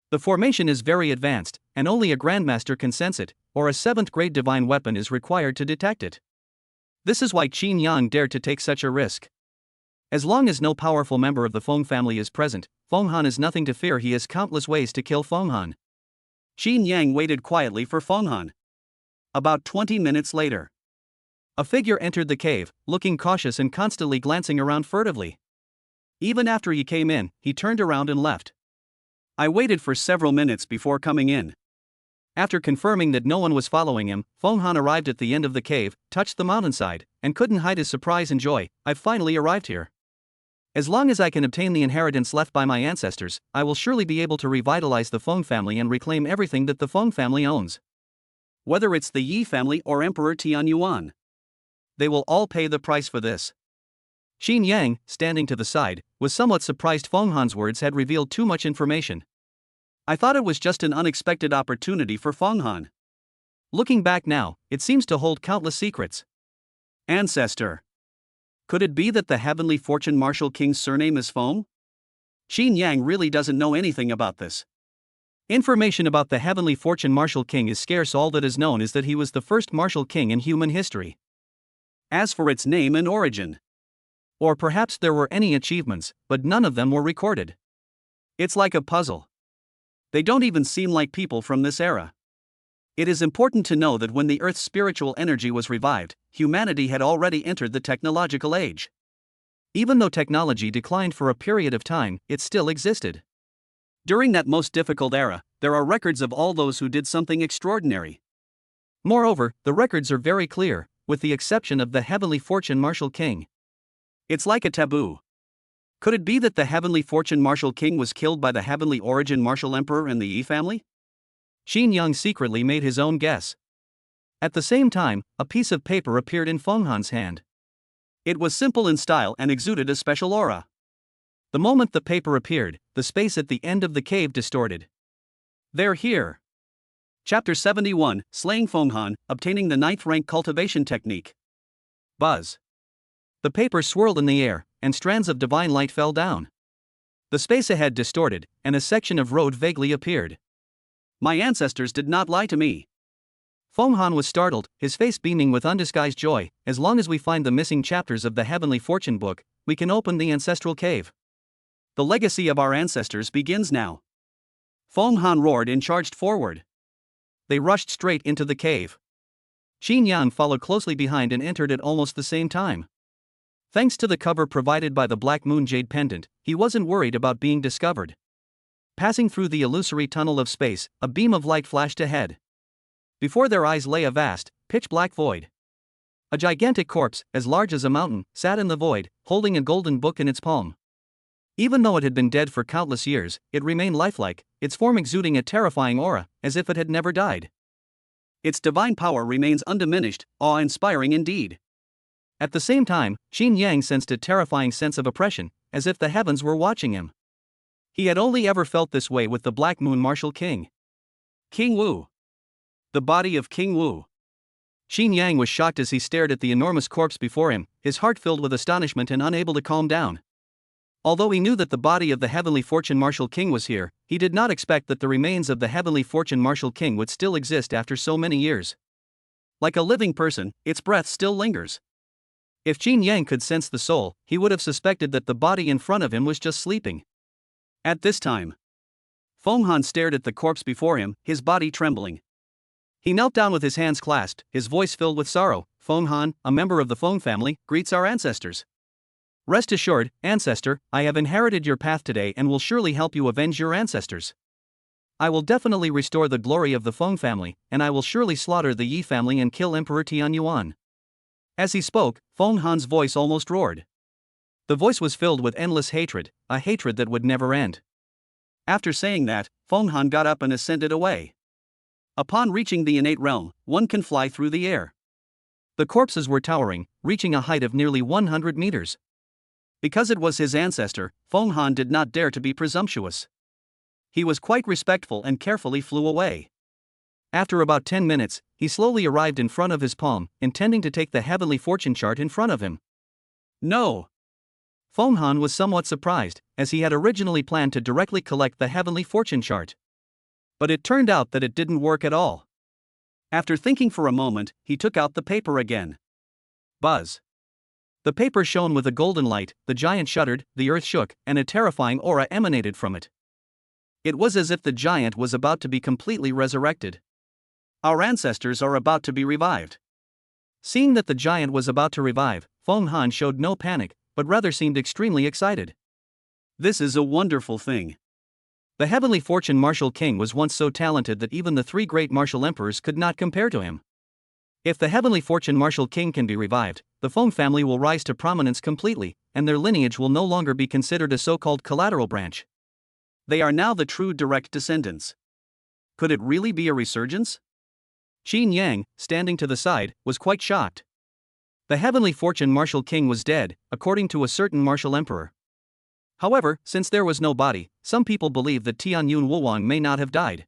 The formation is very advanced, and only a grandmaster can sense it, or a 7th grade divine weapon is required to detect it. This is why Xin Yang dared to take such a risk. As long as no powerful member of the Feng family is present, Feng Han is nothing to fear. He has countless ways to kill Feng Han. Xin Yang waited quietly for Feng Han. About 20 minutes later, a figure entered the cave, looking cautious and constantly glancing around furtively. Even after he came in, he turned around and left. I waited for several minutes before coming in. After confirming that no one was following him, Feng Han arrived at the end of the cave, touched the mountainside, and couldn't hide his surprise and joy. I've finally arrived here. As long as I can obtain the inheritance left by my ancestors, I will surely be able to revitalize the Feng family and reclaim everything that the Feng family owns. Whether it's the Yi family or Emperor Tianyuan, they will all pay the price for this. Xin Yang, standing to the side, was somewhat surprised Feng Han's words had revealed too much information. I thought it was just an unexpected opportunity for Feng Han. Looking back now, it seems to hold countless secrets. Ancestor. Could it be that the Heavenly Fortune Martial King's surname is Feng? Xin Yang really doesn't know anything about this. Information about the Heavenly Fortune Martial King is scarce. All that is known is that he was the first martial king in human history. As for its name and origin, or perhaps there were any achievements, but none of them were recorded. It's like a puzzle. They don't even seem like people from this era. It is important to know that when the Earth's spiritual energy was revived, humanity had already entered the technological age. Even though technology declined for a period of time, it still existed. During that most difficult era, there are records of all those who did something extraordinary. Moreover, the records are very clear, with the exception of the Heavenly Fortune Martial King. It's like a taboo. Could it be that the Heavenly Fortune Martial King was killed by the Heavenly Origin Martial Emperor and the Yi family? Xin Yang secretly made his own guess. At the same time, a piece of paper appeared in Feng Han's hand. It was simple in style and exuded a special aura. The moment the paper appeared, the space at the end of the cave distorted. They're here. Chapter 71, Slaying Feng Han, Obtaining the 9th Rank Cultivation Technique. Buzz. The paper swirled in the air, and strands of divine light fell down. The space ahead distorted, and a section of road vaguely appeared. My ancestors did not lie to me. Feng Han was startled, his face beaming with undisguised joy. As long as we find the missing chapters of the Heavenly Fortune book, we can open the ancestral cave. The legacy of our ancestors begins now. Feng Han roared and charged forward. They rushed straight into the cave. Xin Yang followed closely behind and entered at almost the same time. Thanks to the cover provided by the Black Moon Jade Pendant, he wasn't worried about being discovered. Passing through the illusory tunnel of space, a beam of light flashed ahead. Before their eyes lay a vast, pitch-black void. A gigantic corpse, as large as a mountain, sat in the void, holding a golden book in its palm. Even though it had been dead for countless years, it remained lifelike, its form exuding a terrifying aura, as if it had never died. Its divine power remains undiminished, awe-inspiring indeed. At the same time, Xin Yang sensed a terrifying sense of oppression, as if the heavens were watching him. He had only ever felt this way with the Black Moon Martial King. King Wu. The body of King Wu. Xin Yang was shocked as he stared at the enormous corpse before him, his heart filled with astonishment and unable to calm down. Although he knew that the body of the Heavenly Fortune Martial King was here, he did not expect that the remains of the Heavenly Fortune Martial King would still exist after so many years. Like a living person, its breath still lingers. If Xin Yang could sense the soul, he would have suspected that the body in front of him was just sleeping. At this time, Feng Han stared at the corpse before him, his body trembling. He knelt down with his hands clasped, his voice filled with sorrow. Feng Han, a member of the Feng family, greets our ancestors. Rest assured, ancestor, I have inherited your path today and will surely help you avenge your ancestors. I will definitely restore the glory of the Feng family, and I will surely slaughter the Yi family and kill Emperor Tian Yuan. As he spoke, Feng Han's voice almost roared. The voice was filled with endless hatred, a hatred that would never end. After saying that, Feng Han got up and ascended away. Upon reaching the innate realm, one can fly through the air. The corpses were towering, reaching a height of nearly 100 meters. Because it was his ancestor, Feng Han did not dare to be presumptuous. He was quite respectful and carefully flew away. After about 10 minutes, he slowly arrived in front of his palm, intending to take the Heavenly Fortune chart in front of him. No! Feng Han was somewhat surprised, as he had originally planned to directly collect the Heavenly Fortune chart. But it turned out that it didn't work at all. After thinking for a moment, he took out the paper again. Buzz. The paper shone with a golden light, the giant shuddered, the earth shook, and a terrifying aura emanated from it. It was as if the giant was about to be completely resurrected. Our ancestors are about to be revived. Seeing that the giant was about to revive, Feng Han showed no panic, but rather seemed extremely excited. This is a wonderful thing. The Heavenly Fortune Martial King was once so talented that even the 3 great martial emperors could not compare to him. If the Heavenly Fortune Martial King can be revived, the Feng family will rise to prominence completely, and their lineage will no longer be considered a so-called collateral branch. They are now the true direct descendants. Could it really be a resurgence? Xin Yang, standing to the side, was quite shocked. The Heavenly Fortune Martial King was dead, according to a certain martial emperor. However, since there was no body, some people believe that Tian Yuan Wuwang may not have died.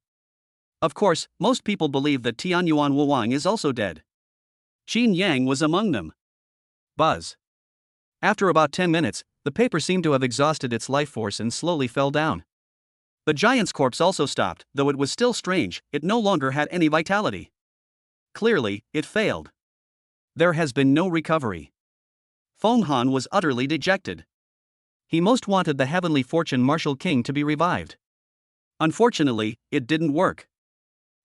Of course, most people believe that Tian Yuan Wuwang is also dead. Xin Yang was among them. Buzz. After about 10 minutes, the paper seemed to have exhausted its life force and slowly fell down. The giant's corpse also stopped, though it was still strange, it no longer had any vitality. Clearly, it failed. There has been no recovery. Feng Han was utterly dejected. He most wanted the Heavenly Fortune Martial King to be revived. Unfortunately, it didn't work.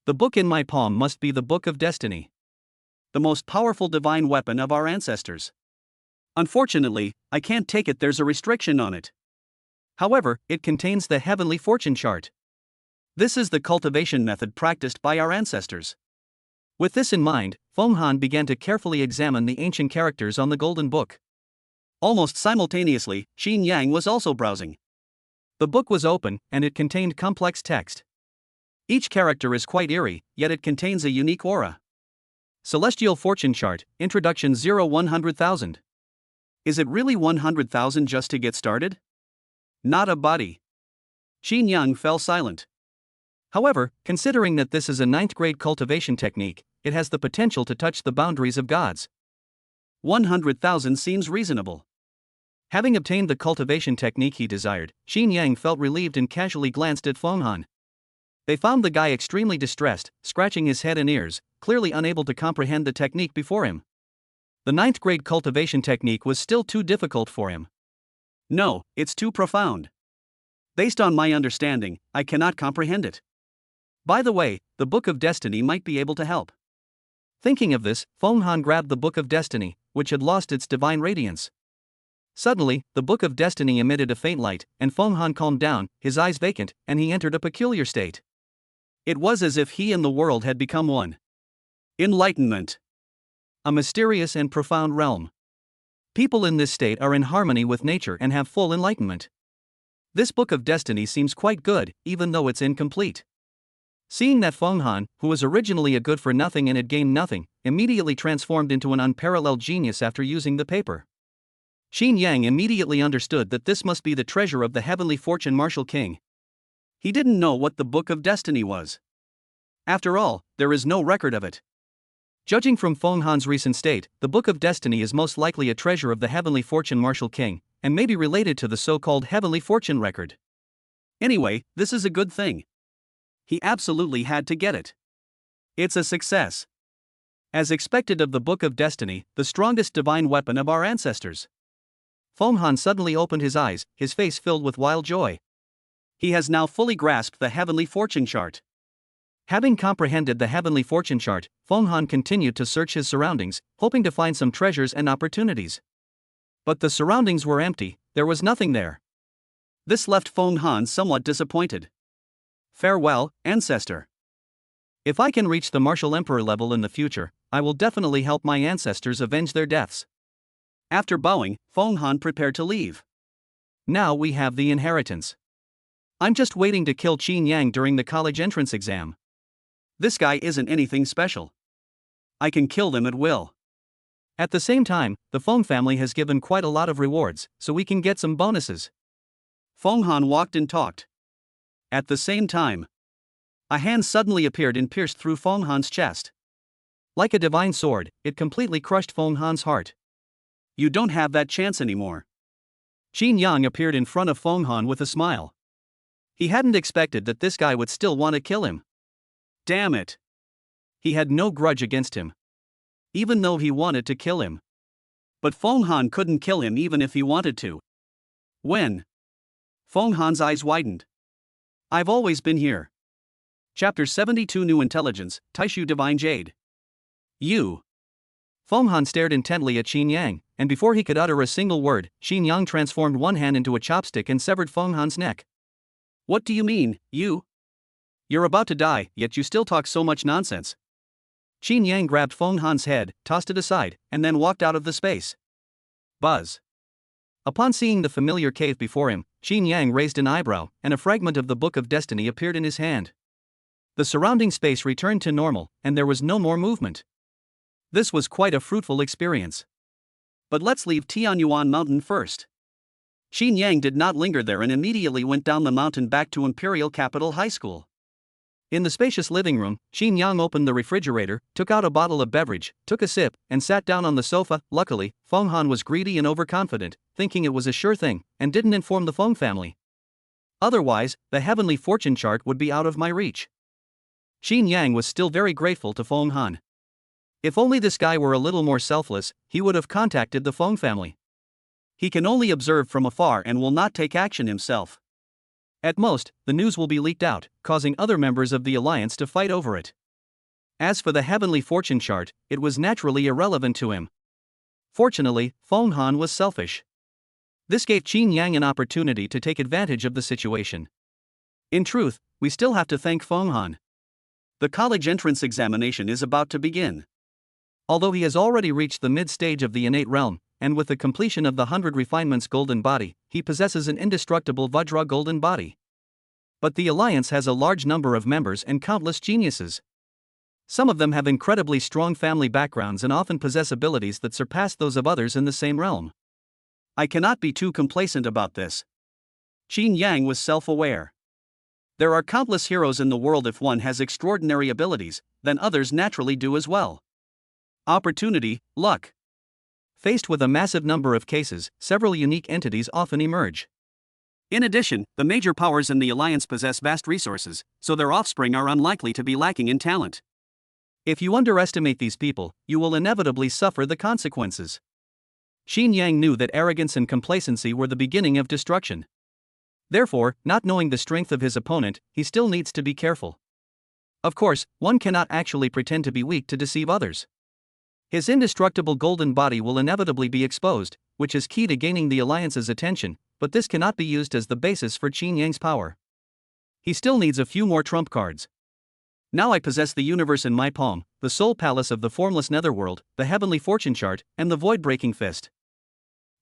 The book in my palm must be the Book of Destiny. The most powerful divine weapon of our ancestors. Unfortunately, I can't take it, there's a restriction on it. However, it contains the Heavenly Fortune chart. This is the cultivation method practiced by our ancestors. With this in mind, Feng Han began to carefully examine the ancient characters on the Golden Book. Almost simultaneously, Xin Yang was also browsing. The book was open, and it contained complex text. Each character is quite eerie, yet it contains a unique aura. Celestial Fortune Chart, Introduction 0-100,000. Is it really 100,000 just to get started? Not a body. Qin Yang fell silent. However, considering that this is a 9th grade cultivation technique, it has the potential to touch the boundaries of gods. 100,000 seems reasonable. Having obtained the cultivation technique he desired, Qin Yang felt relieved and casually glanced at Feng Han. They found the guy extremely distressed, scratching his head and ears, clearly unable to comprehend the technique before him. The 9th grade cultivation technique was still too difficult for him. No, it's too profound. Based on my understanding, I cannot comprehend it. By the way, the Book of Destiny might be able to help. Thinking of this, Feng Han grabbed the Book of Destiny, which had lost its divine radiance. Suddenly, the Book of Destiny emitted a faint light, and Feng Han calmed down, his eyes vacant, and he entered a peculiar state. It was as if he and the world had become one. Enlightenment. A mysterious and profound realm. People in this state are in harmony with nature and have full enlightenment. This Book of Destiny seems quite good, even though it's incomplete. Seeing that Feng Han, who was originally a good-for-nothing and had gained nothing, immediately transformed into an unparalleled genius after using the paper. Qin Yang immediately understood that this must be the treasure of the heavenly fortune martial king. He didn't know what the Book of Destiny was. After all, there is no record of it. Judging from Feng Han's recent state, the Book of Destiny is most likely a treasure of the heavenly fortune martial king, and may be related to the so-called heavenly fortune record. Anyway, this is a good thing. He absolutely had to get it. It's a success. As expected of the Book of Destiny, the strongest divine weapon of our ancestors. Feng Han suddenly opened his eyes, his face filled with wild joy. He has now fully grasped the heavenly fortune chart. Having comprehended the heavenly fortune chart, Feng Han continued to search his surroundings, hoping to find some treasures and opportunities. But the surroundings were empty, there was nothing there. This left Feng Han somewhat disappointed. Farewell, ancestor. If I can reach the martial emperor level in the future, I will definitely help my ancestors avenge their deaths. After bowing, Feng Han prepared to leave. Now we have the inheritance. I'm just waiting to kill Qin Yang during the college entrance exam. This guy isn't anything special. I can kill them at will. At the same time, the Feng family has given quite a lot of rewards, so we can get some bonuses. Feng Han walked and talked. At the same time, a hand suddenly appeared and pierced through Feng Han's chest. Like a divine sword, it completely crushed Feng Han's heart. You don't have that chance anymore. Qin Yang appeared in front of Feng Han with a smile. He hadn't expected that this guy would still want to kill him. Damn it. He had no grudge against him. Even though he wanted to kill him. But Feng Han couldn't kill him even if he wanted to. When? Feng Han's eyes widened. I've always been here. Chapter 72 New Intelligence, Taishu Divine Jade. You. Feng Han stared intently at Qin Yang, and before he could utter a single word, Qin Yang transformed one hand into a chopstick and severed Feng Han's neck. What do you mean, you? You're about to die, yet you still talk so much nonsense. Qin Yang grabbed Feng Han's head, tossed it aside, and then walked out of the space. Buzz. Upon seeing the familiar cave before him, Qin Yang raised an eyebrow, and a fragment of the Book of Destiny appeared in his hand. The surrounding space returned to normal, and there was no more movement. This was quite a fruitful experience. But let's leave Tianyuan Mountain first. Qin Yang did not linger there and immediately went down the mountain back to Imperial Capital High School. In the spacious living room, Qin Yang opened the refrigerator, took out a bottle of beverage, took a sip, and sat down on the sofa. Luckily, Feng Han was greedy and overconfident, thinking it was a sure thing, and didn't inform the Feng family. Otherwise, the heavenly fortune chart would be out of my reach. Qin Yang was still very grateful to Feng Han. If only this guy were a little more selfless, he would have contacted the Feng family. He can only observe from afar and will not take action himself. At most, the news will be leaked out, causing other members of the alliance to fight over it. As for the heavenly fortune chart, it was naturally irrelevant to him. Fortunately, Feng Han was selfish. This gave Qin Yang an opportunity to take advantage of the situation. In truth, we still have to thank Feng Han. The college entrance examination is about to begin. Although he has already reached the mid-stage of the innate realm, and with the completion of the 100 refinements golden body, he possesses an indestructible Vajra golden body. But the Alliance has a large number of members and countless geniuses. Some of them have incredibly strong family backgrounds and often possess abilities that surpass those of others in the same realm. I cannot be too complacent about this. Qin Yang was self-aware. There are countless heroes in the world. If one has extraordinary abilities, then others naturally do as well. Opportunity, luck. Faced with a massive number of cases, several unique entities often emerge. In addition, the major powers in the Alliance possess vast resources, so their offspring are unlikely to be lacking in talent. If you underestimate these people, you will inevitably suffer the consequences. Qin Yang knew that arrogance and complacency were the beginning of destruction. Therefore, not knowing the strength of his opponent, he still needs to be careful. Of course, one cannot actually pretend to be weak to deceive others. His indestructible golden body will inevitably be exposed, which is key to gaining the Alliance's attention, but this cannot be used as the basis for Qin Yang's power. He still needs a few more trump cards. Now I possess the universe in my palm, the soul palace of the formless netherworld, the heavenly fortune chart, and the void-breaking fist.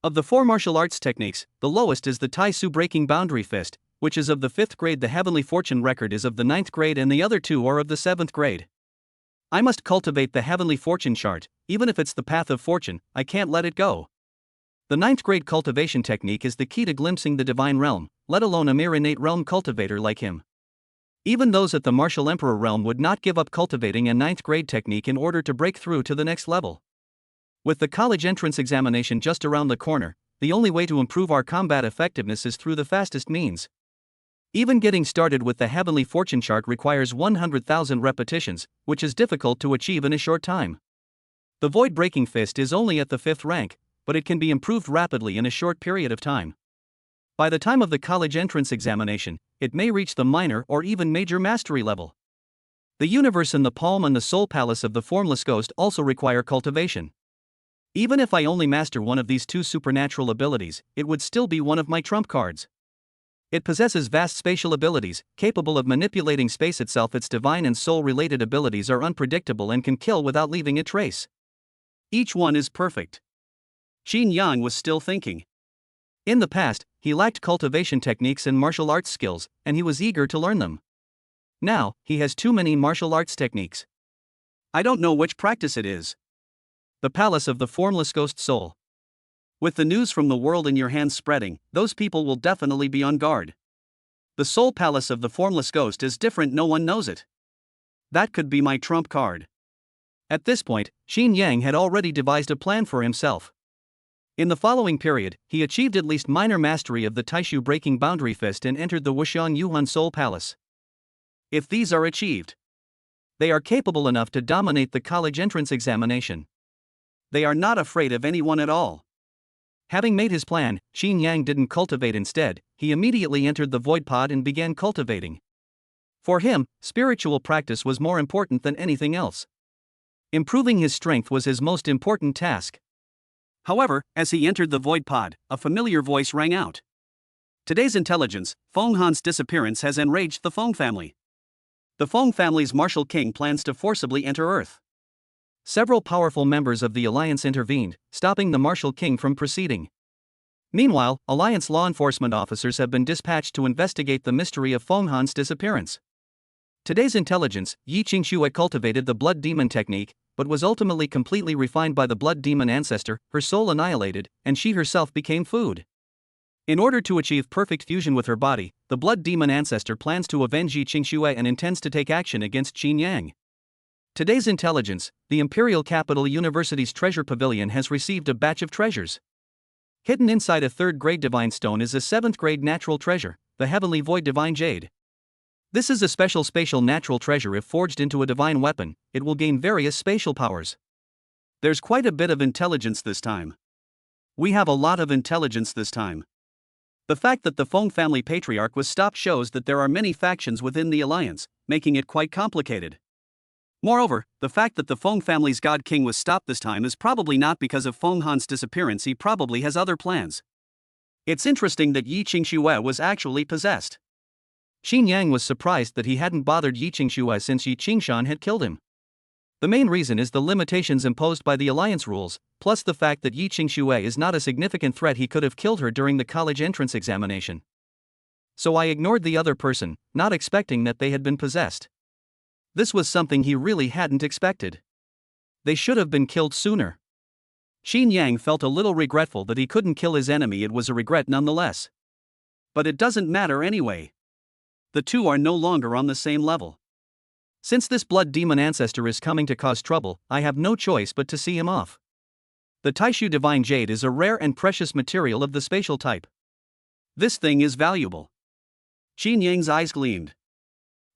Of the 4 martial arts techniques, the lowest is the Tai Su breaking boundary fist, which is of the 5th grade. The heavenly fortune record is of the 9th grade and the other 2 are of the 7th grade. I must cultivate the heavenly fortune chart, even if it's the path of fortune, I can't let it go. The 9th grade cultivation technique is the key to glimpsing the divine realm, let alone a mere innate realm cultivator like him. Even those at the martial emperor realm would not give up cultivating a 9th grade technique in order to break through to the next level. With the college entrance examination just around the corner, the only way to improve our combat effectiveness is through the fastest means. Even getting started with the heavenly fortune chart requires 100,000 repetitions, which is difficult to achieve in a short time. The void-breaking fist is only at the 5th rank, but it can be improved rapidly in a short period of time. By the time of the college entrance examination, it may reach the minor or even major mastery level. The universe in the palm and the soul palace of the formless ghost also require cultivation. Even if I only master one of these 2 supernatural abilities, it would still be one of my trump cards. It possesses vast spatial abilities, capable of manipulating space itself. Its divine and soul-related abilities are unpredictable and can kill without leaving a trace. Each one is perfect. Qin Yang was still thinking. In the past, he lacked cultivation techniques and martial arts skills, and he was eager to learn them. Now, he has too many martial arts techniques. I don't know which practice it is. The palace of the formless ghost soul. With the news from the world in your hands spreading, those people will definitely be on guard. The soul palace of the formless ghost is different. No one knows it. That could be my trump card. At this point, Qin Yang had already devised a plan for himself. In the following period, he achieved at least minor mastery of the Taishu breaking boundary fist and entered the Wushan Yuhan Soul Palace. If these are achieved, they are capable enough to dominate the college entrance examination. They are not afraid of anyone at all. Having made his plan, Qin Yang didn't cultivate. Instead, he immediately entered the void pod and began cultivating. For him, spiritual practice was more important than anything else. Improving his strength was his most important task. However, as he entered the void pod, a familiar voice rang out. Today's intelligence, Feng Han's disappearance has enraged the Feng family. The Feng family's martial king plans to forcibly enter Earth. Several powerful members of the Alliance intervened, stopping the martial king from proceeding. Meanwhile, Alliance law enforcement officers have been dispatched to investigate the mystery of Feng Han's disappearance. Today's intelligence, Yi Qingxue cultivated the blood demon technique, but was ultimately completely refined by the blood demon ancestor, her soul annihilated, and she herself became food. In order to achieve perfect fusion with her body, the blood demon ancestor plans to avenge Yi Qingxue and intends to take action against Qin Yang. Today's intelligence, the Imperial Capital University's treasure pavilion has received a batch of treasures. Hidden inside a 3rd grade divine stone is a 7th grade natural treasure, the heavenly void divine jade. This is a special spatial natural treasure. If forged into a divine weapon, it will gain various spatial powers. There's quite a bit of intelligence this time. We have a lot of intelligence this time. The fact that the Feng family patriarch was stopped shows that there are many factions within the alliance, making it quite complicated. Moreover, the fact that the Feng family's god king was stopped this time is probably not because of Feng Han's disappearance. He probably has other plans. It's interesting that Yi Qingxue was actually possessed. Qin Yang was surprised that he hadn't bothered Yi Qingxue since Yi Qingshan had killed him. The main reason is the limitations imposed by the alliance rules, plus the fact that Yi Qingxue is not a significant threat. He could have killed her during the college entrance examination. So I ignored the other person, not expecting that they had been possessed. This was something he really hadn't expected. They should have been killed sooner. Qin Yang felt a little regretful that he couldn't kill his enemy. It was a regret nonetheless. But it doesn't matter anyway. The two are no longer on the same level. Since this blood demon ancestor is coming to cause trouble, I have no choice but to see him off. The Taishu Divine Jade is a rare and precious material of the spatial type. This thing is valuable. Qin Yang's eyes gleamed.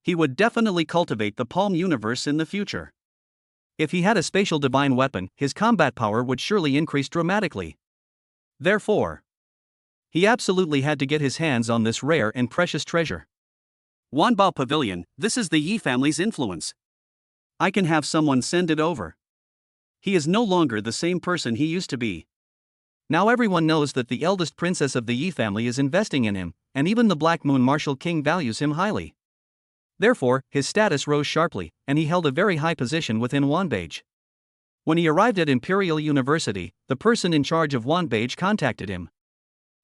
He would definitely cultivate the Palm universe in the future. If he had a spatial divine weapon, his combat power would surely increase dramatically. Therefore, he absolutely had to get his hands on this rare and precious treasure. Wanbao Pavilion, this is the Yi family's influence. I can have someone send it over. He is no longer the same person he used to be. Now everyone knows that the eldest princess of the Yi family is investing in him, and even the Black Moon Martial King values him highly. Therefore, his status rose sharply, and he held a very high position within Wanbage. When he arrived at Imperial University, the person in charge of Wanbage contacted him.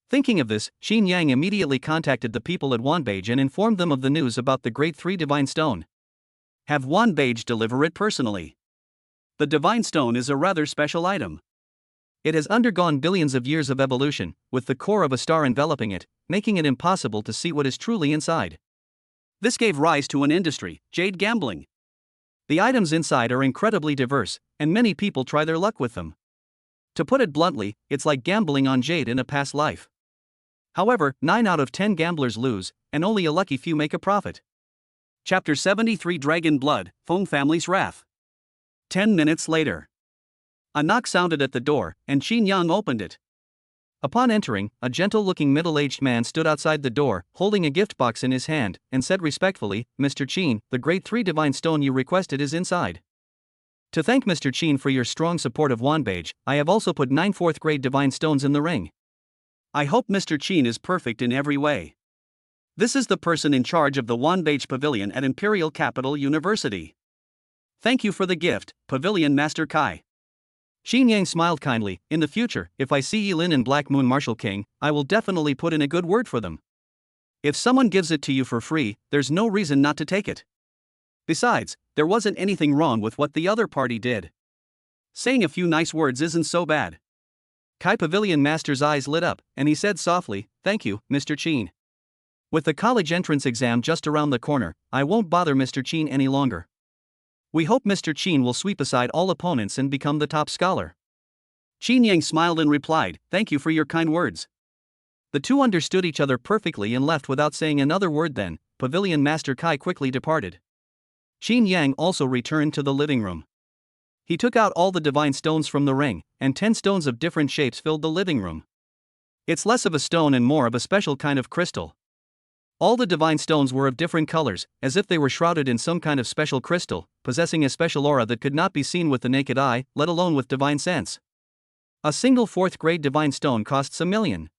Thinking of this, Qin Yang immediately contacted the people at Wanbage and informed them of the news about the Grade 3 Divine Stone. Have Wanbage deliver it personally. The Divine Stone is a rather special item. It has undergone billions of years of evolution, with the core of a star enveloping it, making it impossible to see what is truly inside. This gave rise to an industry, jade gambling. The items inside are incredibly diverse, and many people try their luck with them. To put it bluntly, it's like gambling on jade in a past life. However, 9 out of 10 gamblers lose, and only a lucky few make a profit. Chapter 73 Dragon Blood, Feng Family's Wrath. 10 minutes later. A knock sounded at the door, and Qin Yang opened it. Upon entering, a gentle-looking middle-aged man stood outside the door, holding a gift box in his hand, and said respectfully, "Mr. Qin, the Grade 3 Divine Stone you requested is inside. To thank Mr. Qin for your strong support of Wanbage, I have also put 9 4th-grade Divine Stones in the ring. I hope Mr. Qin is perfect in every way. This is the person in charge of the Wanbage Pavilion at Imperial Capital University. Thank you for the gift, Pavilion Master Kai." Qin Yang smiled kindly. "In the future, if I see Yilin and Black Moon Martial King, I will definitely put in a good word for them. If someone gives it to you for free, there's no reason not to take it. Besides, there wasn't anything wrong with what the other party did. Saying a few nice words isn't so bad." Kai Pavilion Master's eyes lit up, and he said softly, "Thank you, Mr. Qin. With the college entrance exam just around the corner, I won't bother Mr. Qin any longer. We hope Mr. Qin will sweep aside all opponents and become the top scholar." Qin Yang smiled and replied, "Thank you for your kind words." The two understood each other perfectly and left without saying another word. Then, Pavilion Master Kai quickly departed. Qin Yang also returned to the living room. He took out all the divine stones from the ring, and 10 stones of different shapes filled the living room. It's less of a stone and more of a special kind of crystal. All the divine stones were of different colors, as if they were shrouded in some kind of special crystal, possessing a special aura that could not be seen with the naked eye, let alone with divine sense. A single 4th-grade divine stone costs $1 million.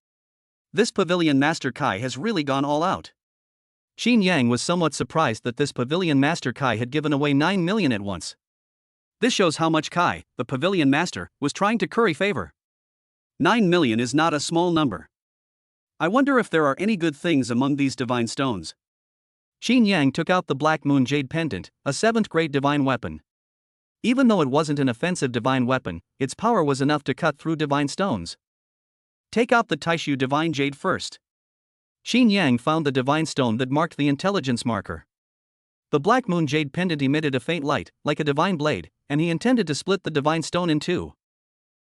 This Pavilion Master Kai has really gone all out. Qin Yang was somewhat surprised that this Pavilion Master Kai had given away 9 million at once. This shows how much Kai, the Pavilion Master, was trying to curry favor. 9 million is not a small number. I wonder if there are any good things among these divine stones. Qin Yang took out the Black Moon Jade Pendant, a 7th-grade divine weapon. Even though it wasn't an offensive divine weapon, its power was enough to cut through divine stones. Take out the Taishu Divine Jade first. Qin Yang found the divine stone that marked the intelligence marker. The Black Moon Jade Pendant emitted a faint light, like a divine blade, and he intended to split the divine stone in two.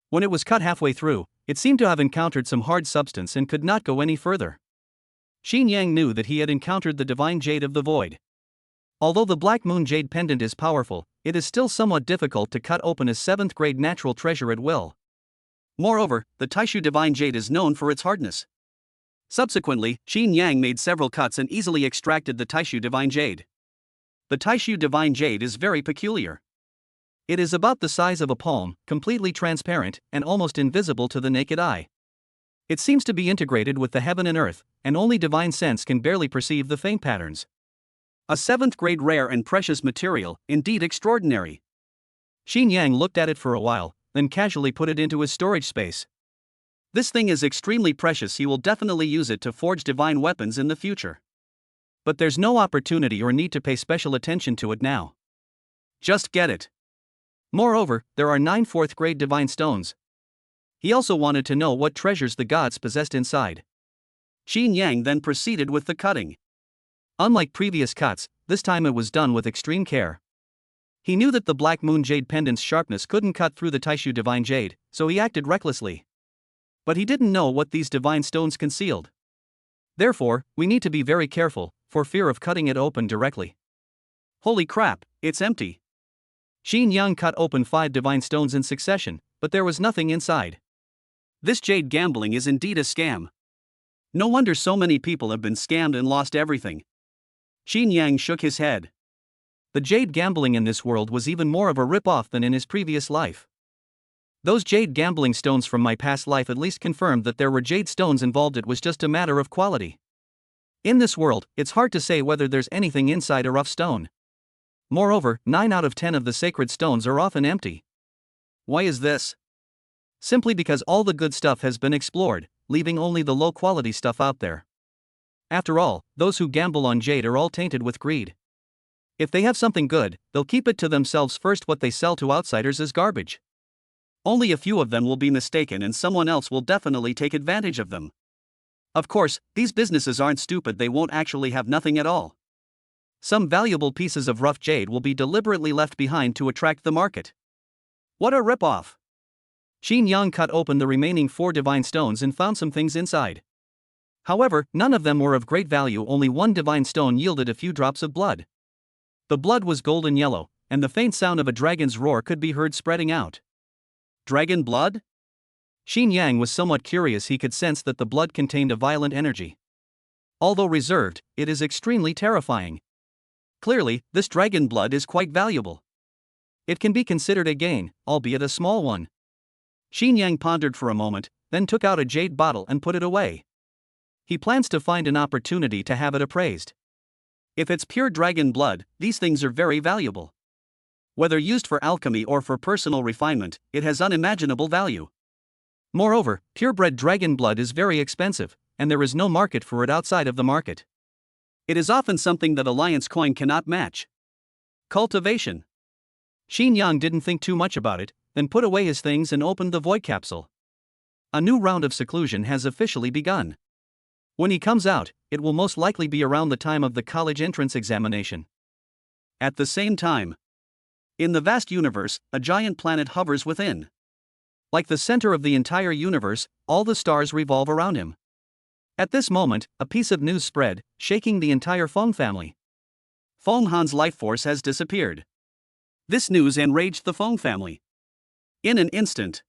When it was cut halfway through, it seemed to have encountered some hard substance and could not go any further. Qin Yang knew that he had encountered the divine jade of the void. Although the Black Moon Jade Pendant is powerful, it is still somewhat difficult to cut open a 7th-grade natural treasure at will. Moreover, the Taishu Divine Jade is known for its hardness. Subsequently, Qin Yang made several cuts and easily extracted the Taishu Divine Jade. The Taishu Divine Jade is very peculiar. It is about the size of a palm, completely transparent, and almost invisible to the naked eye. It seems to be integrated with the heaven and earth, and only divine sense can barely perceive the faint patterns. A 7th-grade rare and precious material, indeed extraordinary. Qin Yang looked at it for a while, then casually put it into his storage space. This thing is extremely precious, he will definitely use it to forge divine weapons in the future. But there's no opportunity or need to pay special attention to it now. Just get it. Moreover, there are 9 4th-grade divine stones. He also wanted to know what treasures the gods possessed inside. Qin Yang then proceeded with the cutting. Unlike previous cuts, this time it was done with extreme care. He knew that the Black Moon Jade pendant's sharpness couldn't cut through the Taishu Divine Jade, so he acted recklessly. But he didn't know what these divine stones concealed. Therefore, we need to be very careful, for fear of cutting it open directly. Holy crap, it's empty. Qin Yang cut open 5 divine stones in succession, but there was nothing inside. This jade gambling is indeed a scam. No wonder so many people have been scammed and lost everything. Qin Yang shook his head. The jade gambling in this world was even more of a rip-off than in his previous life. Those jade gambling stones from my past life at least confirmed that there were jade stones involved. It was just a matter of quality. In this world, it's hard to say whether there's anything inside a rough stone. Moreover, 9 out of 10 of the sacred stones are often empty. Why is this? Simply because all the good stuff has been explored, leaving only the low-quality stuff out there. After all, those who gamble on jade are all tainted with greed. If they have something good, they'll keep it to themselves first. What they sell to outsiders is garbage. Only a few of them will be mistaken and someone else will definitely take advantage of them. Of course, these businesses aren't stupid, they won't actually have nothing at all. Some valuable pieces of rough jade will be deliberately left behind to attract the market. What a rip-off! Qin Yang cut open the remaining 4 divine stones and found some things inside. However, none of them were of great value. Only one divine stone yielded a few drops of blood. The blood was golden yellow, and the faint sound of a dragon's roar could be heard spreading out. Dragon blood? Qin Yang was somewhat curious. He could sense that the blood contained a violent energy. Although reserved, it is extremely terrifying. Clearly, this dragon blood is quite valuable. It can be considered a gain, albeit a small one. Qin Yang pondered for a moment, then took out a jade bottle and put it away. He plans to find an opportunity to have it appraised. If it's pure dragon blood, these things are very valuable. Whether used for alchemy or for personal refinement, it has unimaginable value. Moreover, purebred dragon blood is very expensive, and there is no market for it outside of the market. It is often something that Alliance coin cannot match. Cultivation. Qin Yang didn't think too much about it, then put away his things and opened the void capsule. A new round of seclusion has officially begun. When he comes out, it will most likely be around the time of the college entrance examination. At the same time, in the vast universe, a giant planet hovers within. Like the center of the entire universe, all the stars revolve around him. At this moment, a piece of news spread, shaking the entire Feng family. Feng Han's life force has disappeared. This news enraged the Feng family. In an instant,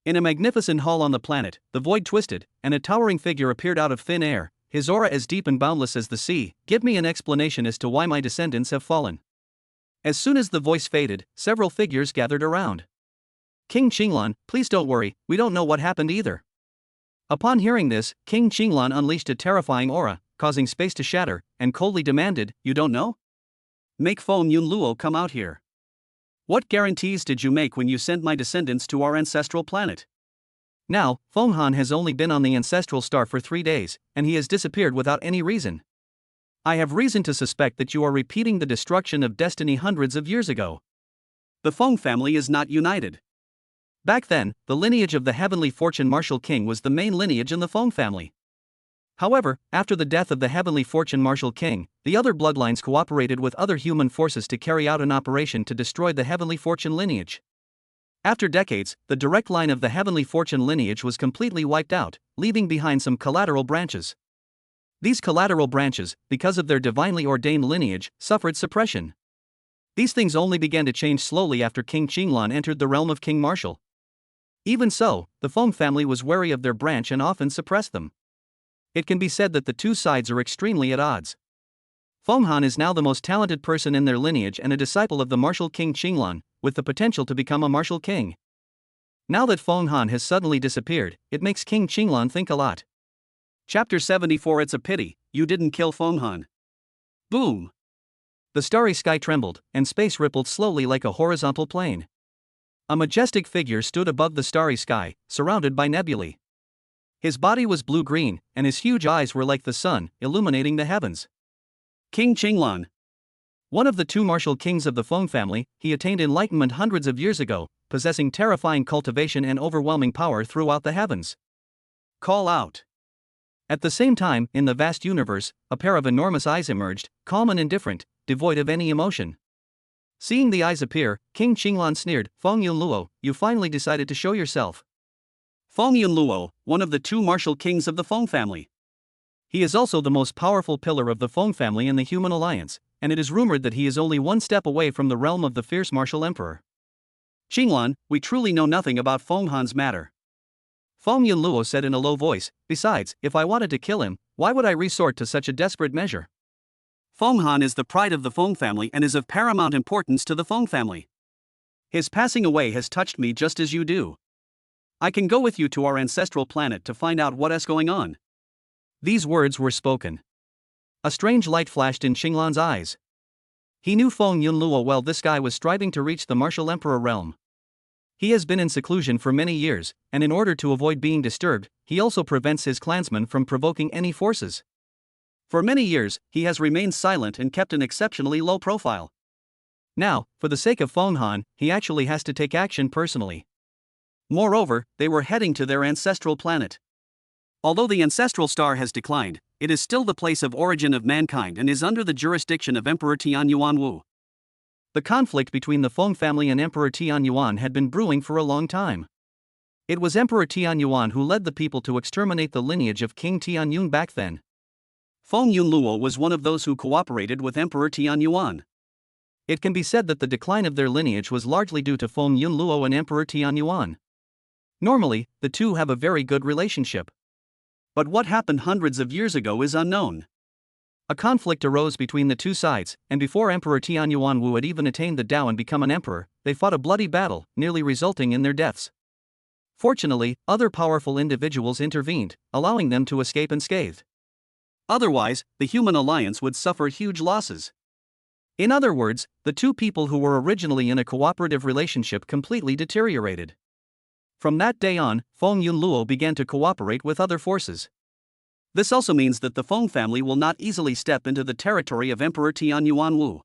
in a magnificent hall on the planet, the void twisted, and a towering figure appeared out of thin air, his aura as deep and boundless as the sea. Give me an explanation as to why my descendants have fallen. As soon as the voice faded, several figures gathered around. King Qinglan, please don't worry, we don't know what happened either. Upon hearing this, King Qinglan unleashed a terrifying aura, causing space to shatter, and coldly demanded, you don't know? Make Feng Yunluo come out here. What guarantees did you make when you sent my descendants to our ancestral planet? Now, Feng Han has only been on the ancestral star for 3 days, and he has disappeared without any reason. I have reason to suspect that you are repeating the destruction of destiny hundreds of years ago. The Feng family is not united. Back then, the lineage of the Heavenly Fortune Martial King was the main lineage in the Feng family. However, after the death of the Heavenly Fortune Martial King, the other bloodlines cooperated with other human forces to carry out an operation to destroy the Heavenly Fortune lineage. After decades, the direct line of the Heavenly Fortune lineage was completely wiped out, leaving behind some collateral branches. These collateral branches, because of their divinely ordained lineage, suffered suppression. These things only began to change slowly after King Qinglan entered the realm of King Martial. Even so, the Feng family was wary of their branch and often suppressed them. It can be said that the two sides are extremely at odds. Feng Han is now the most talented person in their lineage and a disciple of the martial king Qinglan, with the potential to become a martial king. Now that Feng Han has suddenly disappeared, it makes King Qinglan think a lot. Chapter 74. It's a pity, you didn't kill Feng Han. Boom! The starry sky trembled, and space rippled slowly like a horizontal plane. A majestic figure stood above the starry sky, surrounded by nebulae. His body was blue-green, and his huge eyes were like the sun, illuminating the heavens. King Qinglan. One of the two martial kings of the Feng family, he attained enlightenment hundreds of years ago, possessing terrifying cultivation and overwhelming power throughout the heavens. Call out. At the same time, in the vast universe, a pair of enormous eyes emerged, calm and indifferent, devoid of any emotion. Seeing the eyes appear, King Qinglan sneered, "Feng Yunluo, you finally decided to show yourself." Feng Yunluo, one of the two martial kings of the Feng family. He is also the most powerful pillar of the Feng family in the human alliance, and it is rumored that he is only one step away from the realm of the fierce martial emperor. Qinglan, we truly know nothing about Feng Han's matter. Feng Yunluo said in a low voice, besides, if I wanted to kill him, why would I resort to such a desperate measure? Feng Han is the pride of the Feng family and is of paramount importance to the Feng family. His passing away has touched me just as you do. I can go with you to our ancestral planet to find out what is going on. These words were spoken. A strange light flashed in Qinglan's eyes. He knew Feng Yunluo well. This guy was striving to reach the martial emperor realm. He has been in seclusion for many years, and in order to avoid being disturbed, he also prevents his clansmen from provoking any forces. For many years, he has remained silent and kept an exceptionally low profile. Now, for the sake of Feng Han, he actually has to take action personally. Moreover, they were heading to their ancestral planet. Although the ancestral star has declined, it is still the place of origin of mankind and is under the jurisdiction of Emperor Tian Yuanwu. The conflict between the Feng family and Emperor Tian Yuan had been brewing for a long time. It was Emperor Tian Yuan who led the people to exterminate the lineage of King Tian Yun back then. Feng Yunluo was one of those who cooperated with Emperor Tian Yuan. It can be said that the decline of their lineage was largely due to Feng Yunluo and Emperor Tian Yuan. Normally, the two have a very good relationship. But what happened hundreds of years ago is unknown. A conflict arose between the two sides, and before Emperor Tian Yuanwu had even attained the Dao and become an emperor, they fought a bloody battle, nearly resulting in their deaths. Fortunately, other powerful individuals intervened, allowing them to escape unscathed. Otherwise, the human alliance would suffer huge losses. In other words, the two people who were originally in a cooperative relationship completely deteriorated. From that day on, Feng Yunluo began to cooperate with other forces. This also means that the Feng family will not easily step into the territory of Emperor Tian Yuanwu.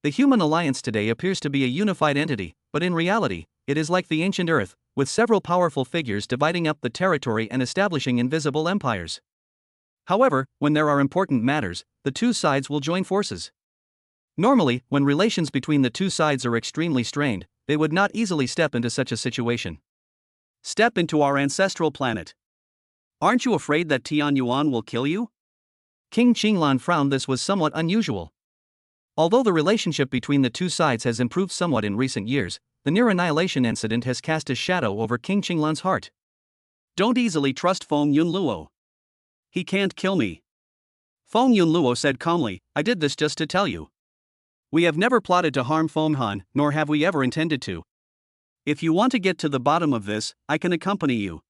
The human alliance today appears to be a unified entity, but in reality, it is like the ancient Earth, with several powerful figures dividing up the territory and establishing invisible empires. However, when there are important matters, the two sides will join forces. Normally, when relations between the two sides are extremely strained, they would not easily step into such a situation. Step into our ancestral planet. Aren't you afraid that Tian Yuan will kill you? King Qinglan frowned. This was somewhat unusual. Although the relationship between the two sides has improved somewhat in recent years, the near-annihilation incident has cast a shadow over King Qinglan's heart. Don't easily trust Feng Yunluo. He can't kill me. Feng Yunluo said calmly, I did this just to tell you. We have never plotted to harm Feng Han, nor have we ever intended to. If you want to get to the bottom of this, I can accompany you.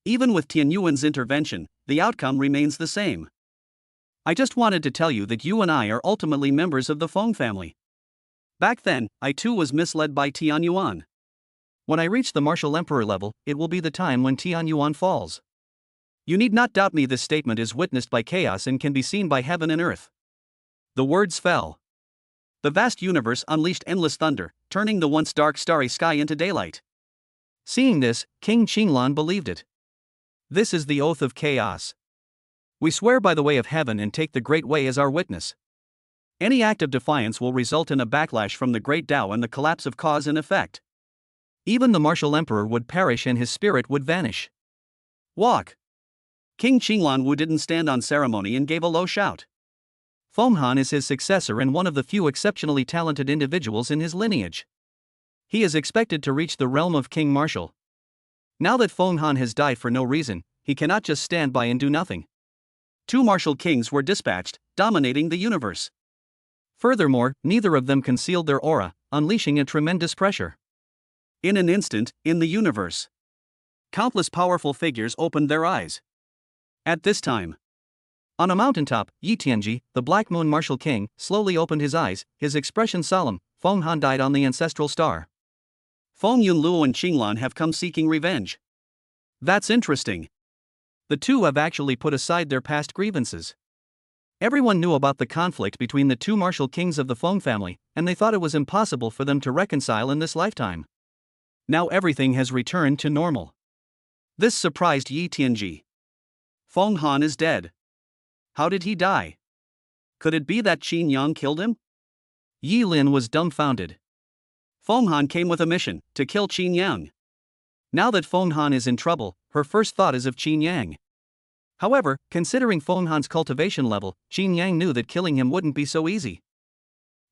Even with Tian Yuan's intervention, the outcome remains the same. I just wanted to tell you that you and I are ultimately members of the Feng family. Back then, I too was misled by Tian Yuan. When I reach the martial emperor level, it will be the time when Tian Yuan falls. You need not doubt me. This statement is witnessed by chaos and can be seen by heaven and earth. The words fell. The vast universe unleashed endless thunder, turning the once dark starry sky into daylight. Seeing this, King Qinglan believed it. This is the oath of chaos. We swear by the way of heaven and take the great way as our witness. Any act of defiance will result in a backlash from the great Tao and the collapse of cause and effect. Even the martial emperor would perish and his spirit would vanish. Walk. King Qinglan didn't stand on ceremony and gave a low shout. Feng Han is his successor and one of the few exceptionally talented individuals in his lineage. He is expected to reach the realm of King Martial. Now that Feng Han has died for no reason, he cannot just stand by and do nothing. Two martial kings were dispatched, dominating the universe. Furthermore, neither of them concealed their aura, unleashing a tremendous pressure. In an instant, in the universe, countless powerful figures opened their eyes. At this time, on a mountaintop, Yi Tianji, the Black Moon Martial King, slowly opened his eyes, his expression solemn. Feng Han died on the ancestral star. Feng Yunluo and Qinglan have come seeking revenge. That's interesting. the two have actually put aside their past grievances. Everyone knew about the conflict between the two martial kings of the Feng family, and they thought it was impossible for them to reconcile in this lifetime. Now everything has returned to normal. This surprised Yi Tianji. Feng Han is dead. How did he die? Could it be that Qin Yang killed him? Yi Lin was dumbfounded. Feng Han came with a mission, to kill Qin Yang. Now that Feng Han is in trouble, her first thought is of Qin Yang. However, considering Feng Han's cultivation level, Qin Yang knew that killing him wouldn't be so easy.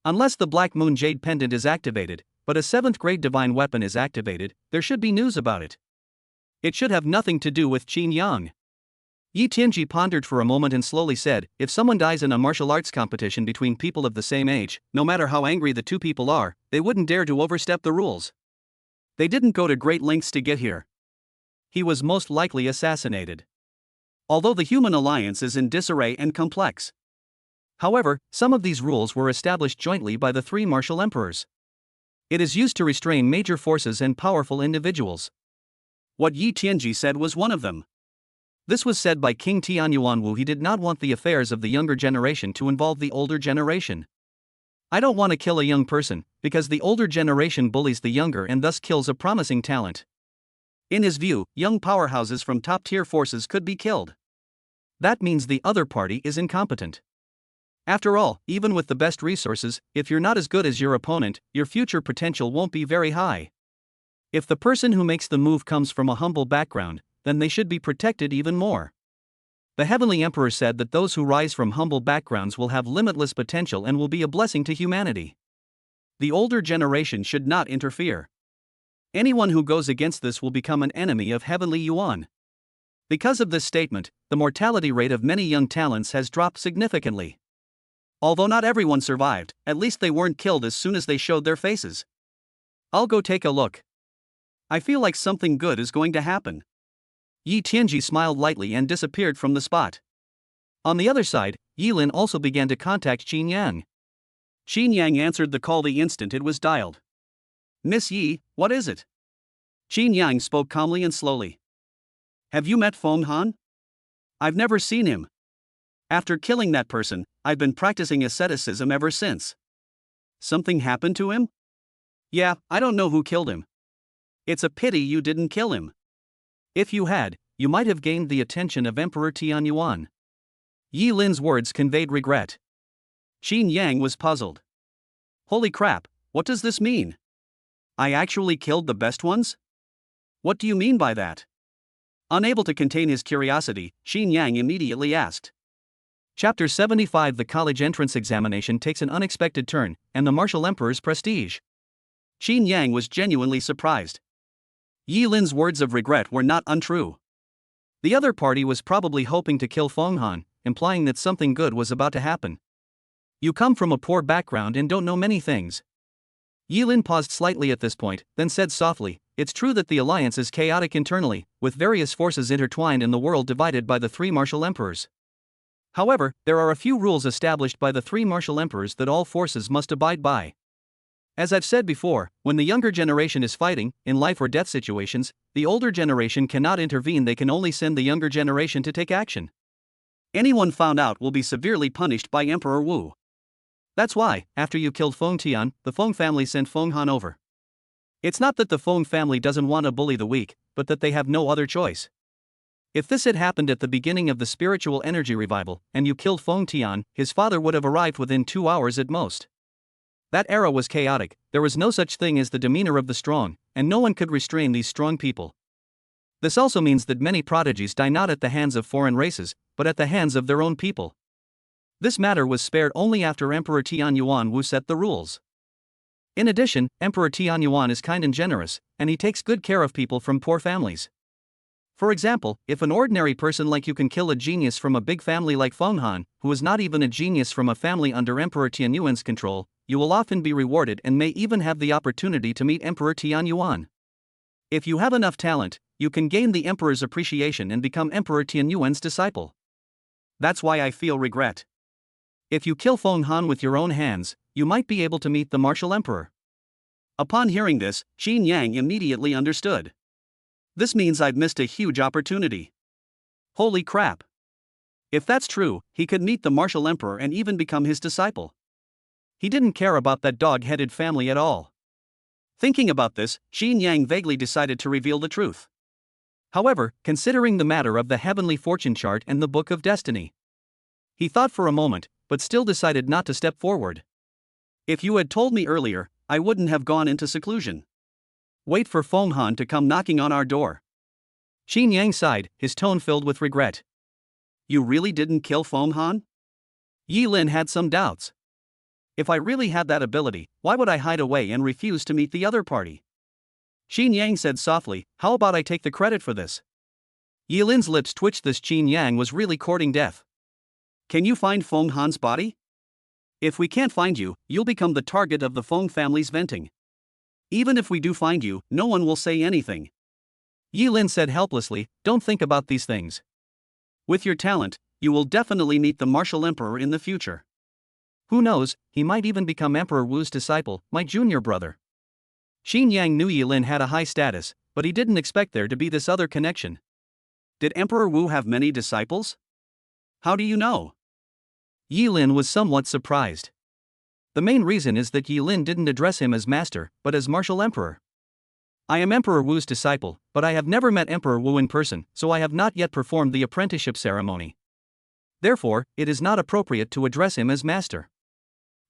Unless the Black Moon Jade Pendant is activated, but a 7th grade divine weapon is activated, there should be news about it. It should have nothing to do with Qin Yang. Yi Tianji pondered for a moment and slowly said, if someone dies in a martial arts competition between people of the same age, no matter how angry the two people are, they wouldn't dare to overstep the rules. They didn't go to great lengths to get here. He was most likely assassinated. Although the human alliance is in disarray and complex. However, some of these rules were established jointly by the three martial emperors. It is used to restrain major forces and powerful individuals. What Yi Tianji said was one of them. This was said by King Tianyuanwu. He did not want the affairs of the younger generation to involve the older generation. I don't want to kill a young person, because the older generation bullies the younger and thus kills a promising talent. In his view, young powerhouses from top-tier forces could be killed. That means the other party is incompetent. After all, even with the best resources, if you're not as good as your opponent, your future potential won't be very high. If the person who makes the move comes from a humble background, then they should be protected even more. The Heavenly Emperor said that those who rise from humble backgrounds will have limitless potential and will be a blessing to humanity. The older generation should not interfere. Anyone who goes against this will become an enemy of Heavenly Yuan. Because of this statement, the mortality rate of many young talents has dropped significantly. Although not everyone survived, at least they weren't killed as soon as they showed their faces. I'll go take a look. I feel like something good is going to happen. Yi Tianji smiled lightly and disappeared from the spot. On the other side, Yi Lin also began to contact Qin Yang. Qin Yang answered the call the instant it was dialed. Miss Yi, what is it? Qin Yang spoke calmly and slowly. Have you met Feng Han? I've never seen him. After killing that person, I've been practicing asceticism ever since. Something happened to him? Yeah, I don't know who killed him. It's a pity you didn't kill him. If you had, you might have gained the attention of Emperor Tianyuan. Yi Lin's words conveyed regret. Qin Yang was puzzled. Holy crap, what does this mean? I actually killed the best ones? What do you mean by that? Unable to contain his curiosity, Qin Yang immediately asked. Chapter 75. The college entrance examination takes an unexpected turn, and the martial emperor's prestige. Qin Yang was genuinely surprised. Yi Lin's words of regret were not untrue. The other party was probably hoping to kill Feng Han, implying that something good was about to happen. You come from a poor background and don't know many things. Yi Lin paused slightly at this point, then said softly, it's true that the alliance is chaotic internally, with various forces intertwined in the world divided by the three martial emperors. However, there are a few rules established by the three martial emperors that all forces must abide by. As I've said before, when the younger generation is fighting, in life or death situations, the older generation cannot intervene. They can only send the younger generation to take action. Anyone found out will be severely punished by Emperor Wu. That's why, after you killed Feng Tian, the Feng family sent Feng Han over. It's not that the Feng family doesn't want to bully the weak, but that they have no other choice. If this had happened at the beginning of the spiritual energy revival, and you killed Feng Tian, his father would have arrived within 2 hours at most. That era was chaotic, there was no such thing as the demeanor of the strong, and no one could restrain these strong people. This also means that many prodigies die not at the hands of foreign races, but at the hands of their own people. This matter was spared only after Emperor Tianyuan Wu set the rules. In addition, Emperor Tianyuan is kind and generous, and he takes good care of people from poor families. For example, if an ordinary person like you can kill a genius from a big family like Feng Han, who is not even a genius from a family under Emperor Tianyuan's control, you will often be rewarded and may even have the opportunity to meet Emperor Tianyuan. If you have enough talent, you can gain the Emperor's appreciation and become Emperor Tianyuan's disciple. That's why I feel regret. If you kill Feng Han with your own hands, you might be able to meet the martial emperor. Upon hearing this, Qin Yang immediately understood. This means I've missed a huge opportunity. Holy crap! If that's true, he could meet the martial emperor and even become his disciple. He didn't care about that dog-headed family at all. Thinking about this, Xin Yang vaguely decided to reveal the truth. However, considering the matter of the heavenly fortune chart and the book of destiny, he thought for a moment, but still decided not to step forward. If you had told me earlier, I wouldn't have gone into seclusion. Wait for Feng Han to come knocking on our door. Xin Yang sighed, his tone filled with regret. You really didn't kill Feng Han? Yi Lin had some doubts. If I really had that ability, why would I hide away and refuse to meet the other party? Xin Yang said softly, how about I take the credit for this? Yi Lin's lips twitched. This Xin Yang was really courting death. Can you find Feng Han's body? If we can't find you, you'll become the target of the Feng family's venting. Even if we do find you, no one will say anything. Yi Lin said helplessly, don't think about these things. With your talent, you will definitely meet the martial emperor in the future. Who knows, he might even become Emperor Wu's disciple, my junior brother. Xin Yang knew Yi Lin had a high status, but he didn't expect there to be this other connection. Did Emperor Wu have many disciples? How do you know? Yi Lin was somewhat surprised. The main reason is that Yi Lin didn't address him as master, but as martial emperor. I am Emperor Wu's disciple, but I have never met Emperor Wu in person, so I have not yet performed the apprenticeship ceremony. Therefore, it is not appropriate to address him as master.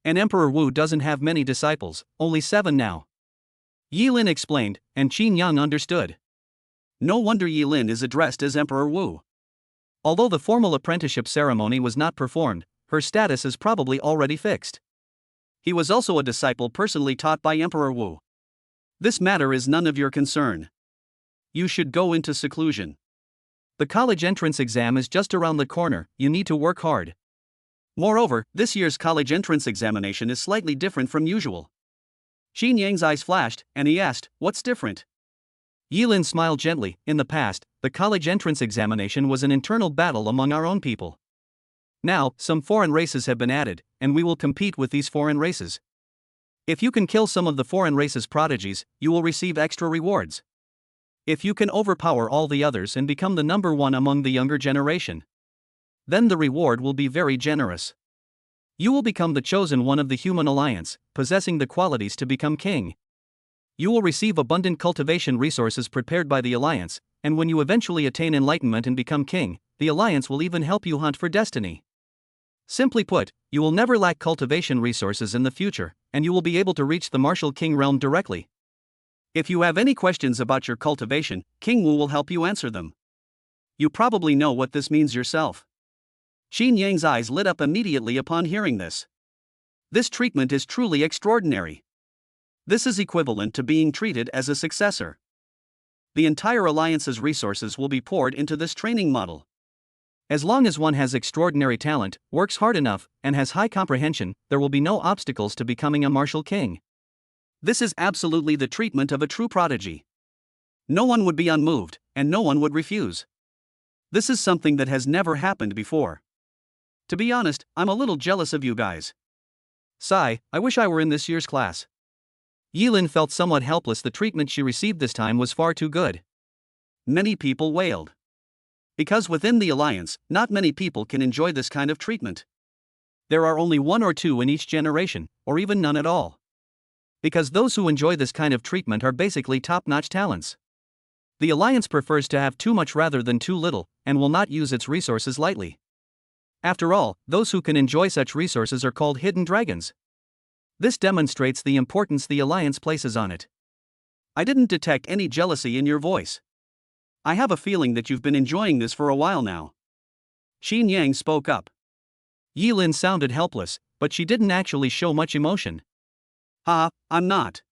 And Emperor Wu doesn't have many disciples, only 7 now. Yi Lin explained, and Xin Yang understood. No wonder Yi Lin is addressed as Emperor Wu. Although the formal apprenticeship ceremony was not performed, her status is probably already fixed. He was also a disciple personally taught by Emperor Wu. This matter is none of your concern. You should go into seclusion. The college entrance exam is just around the corner, you need to work hard. Moreover, this year's college entrance examination is slightly different from usual. Xin Yang's eyes flashed, and he asked, what's different? Yi Lin smiled gently. In the past, the college entrance examination was an internal battle among our own people. Now, some foreign races have been added, and we will compete with these foreign races. If you can kill some of the foreign races' prodigies, you will receive extra rewards. If you can overpower all the others and become the number 1 among the younger generation, then the reward will be very generous. You will become the chosen one of the human alliance, possessing the qualities to become king. You will receive abundant cultivation resources prepared by the alliance, and when you eventually attain enlightenment and become king, the alliance will even help you hunt for destiny. Simply put, you will never lack cultivation resources in the future, and you will be able to reach the martial king realm directly. If you have any questions about your cultivation, King Wu will help you answer them. You probably know what this means yourself. Xin Yang's eyes lit up immediately upon hearing this. This treatment is truly extraordinary. This is equivalent to being treated as a successor. The entire alliance's resources will be poured into this training model. As long as one has extraordinary talent, works hard enough, and has high comprehension, there will be no obstacles to becoming a martial king. This is absolutely the treatment of a true prodigy. No one would be unmoved, and no one would refuse. This is something that has never happened before. To be honest, I'm a little jealous of you guys. Sigh, I wish I were in this year's class. Yi Lin felt somewhat helpless. The treatment she received this time was far too good. Many people wailed. Because within the alliance, not many people can enjoy this kind of treatment. There are only 1 or 2 in each generation, or even none at all. Because those who enjoy this kind of treatment are basically top-notch talents. The alliance prefers to have too much rather than too little, and will not use its resources lightly. After all, those who can enjoy such resources are called hidden dragons. This demonstrates the importance the alliance places on it. I didn't detect any jealousy in your voice. I have a feeling that you've been enjoying this for a while now. Xin Yang spoke up. Yi Lin sounded helpless, but she didn't actually show much emotion. I'm not.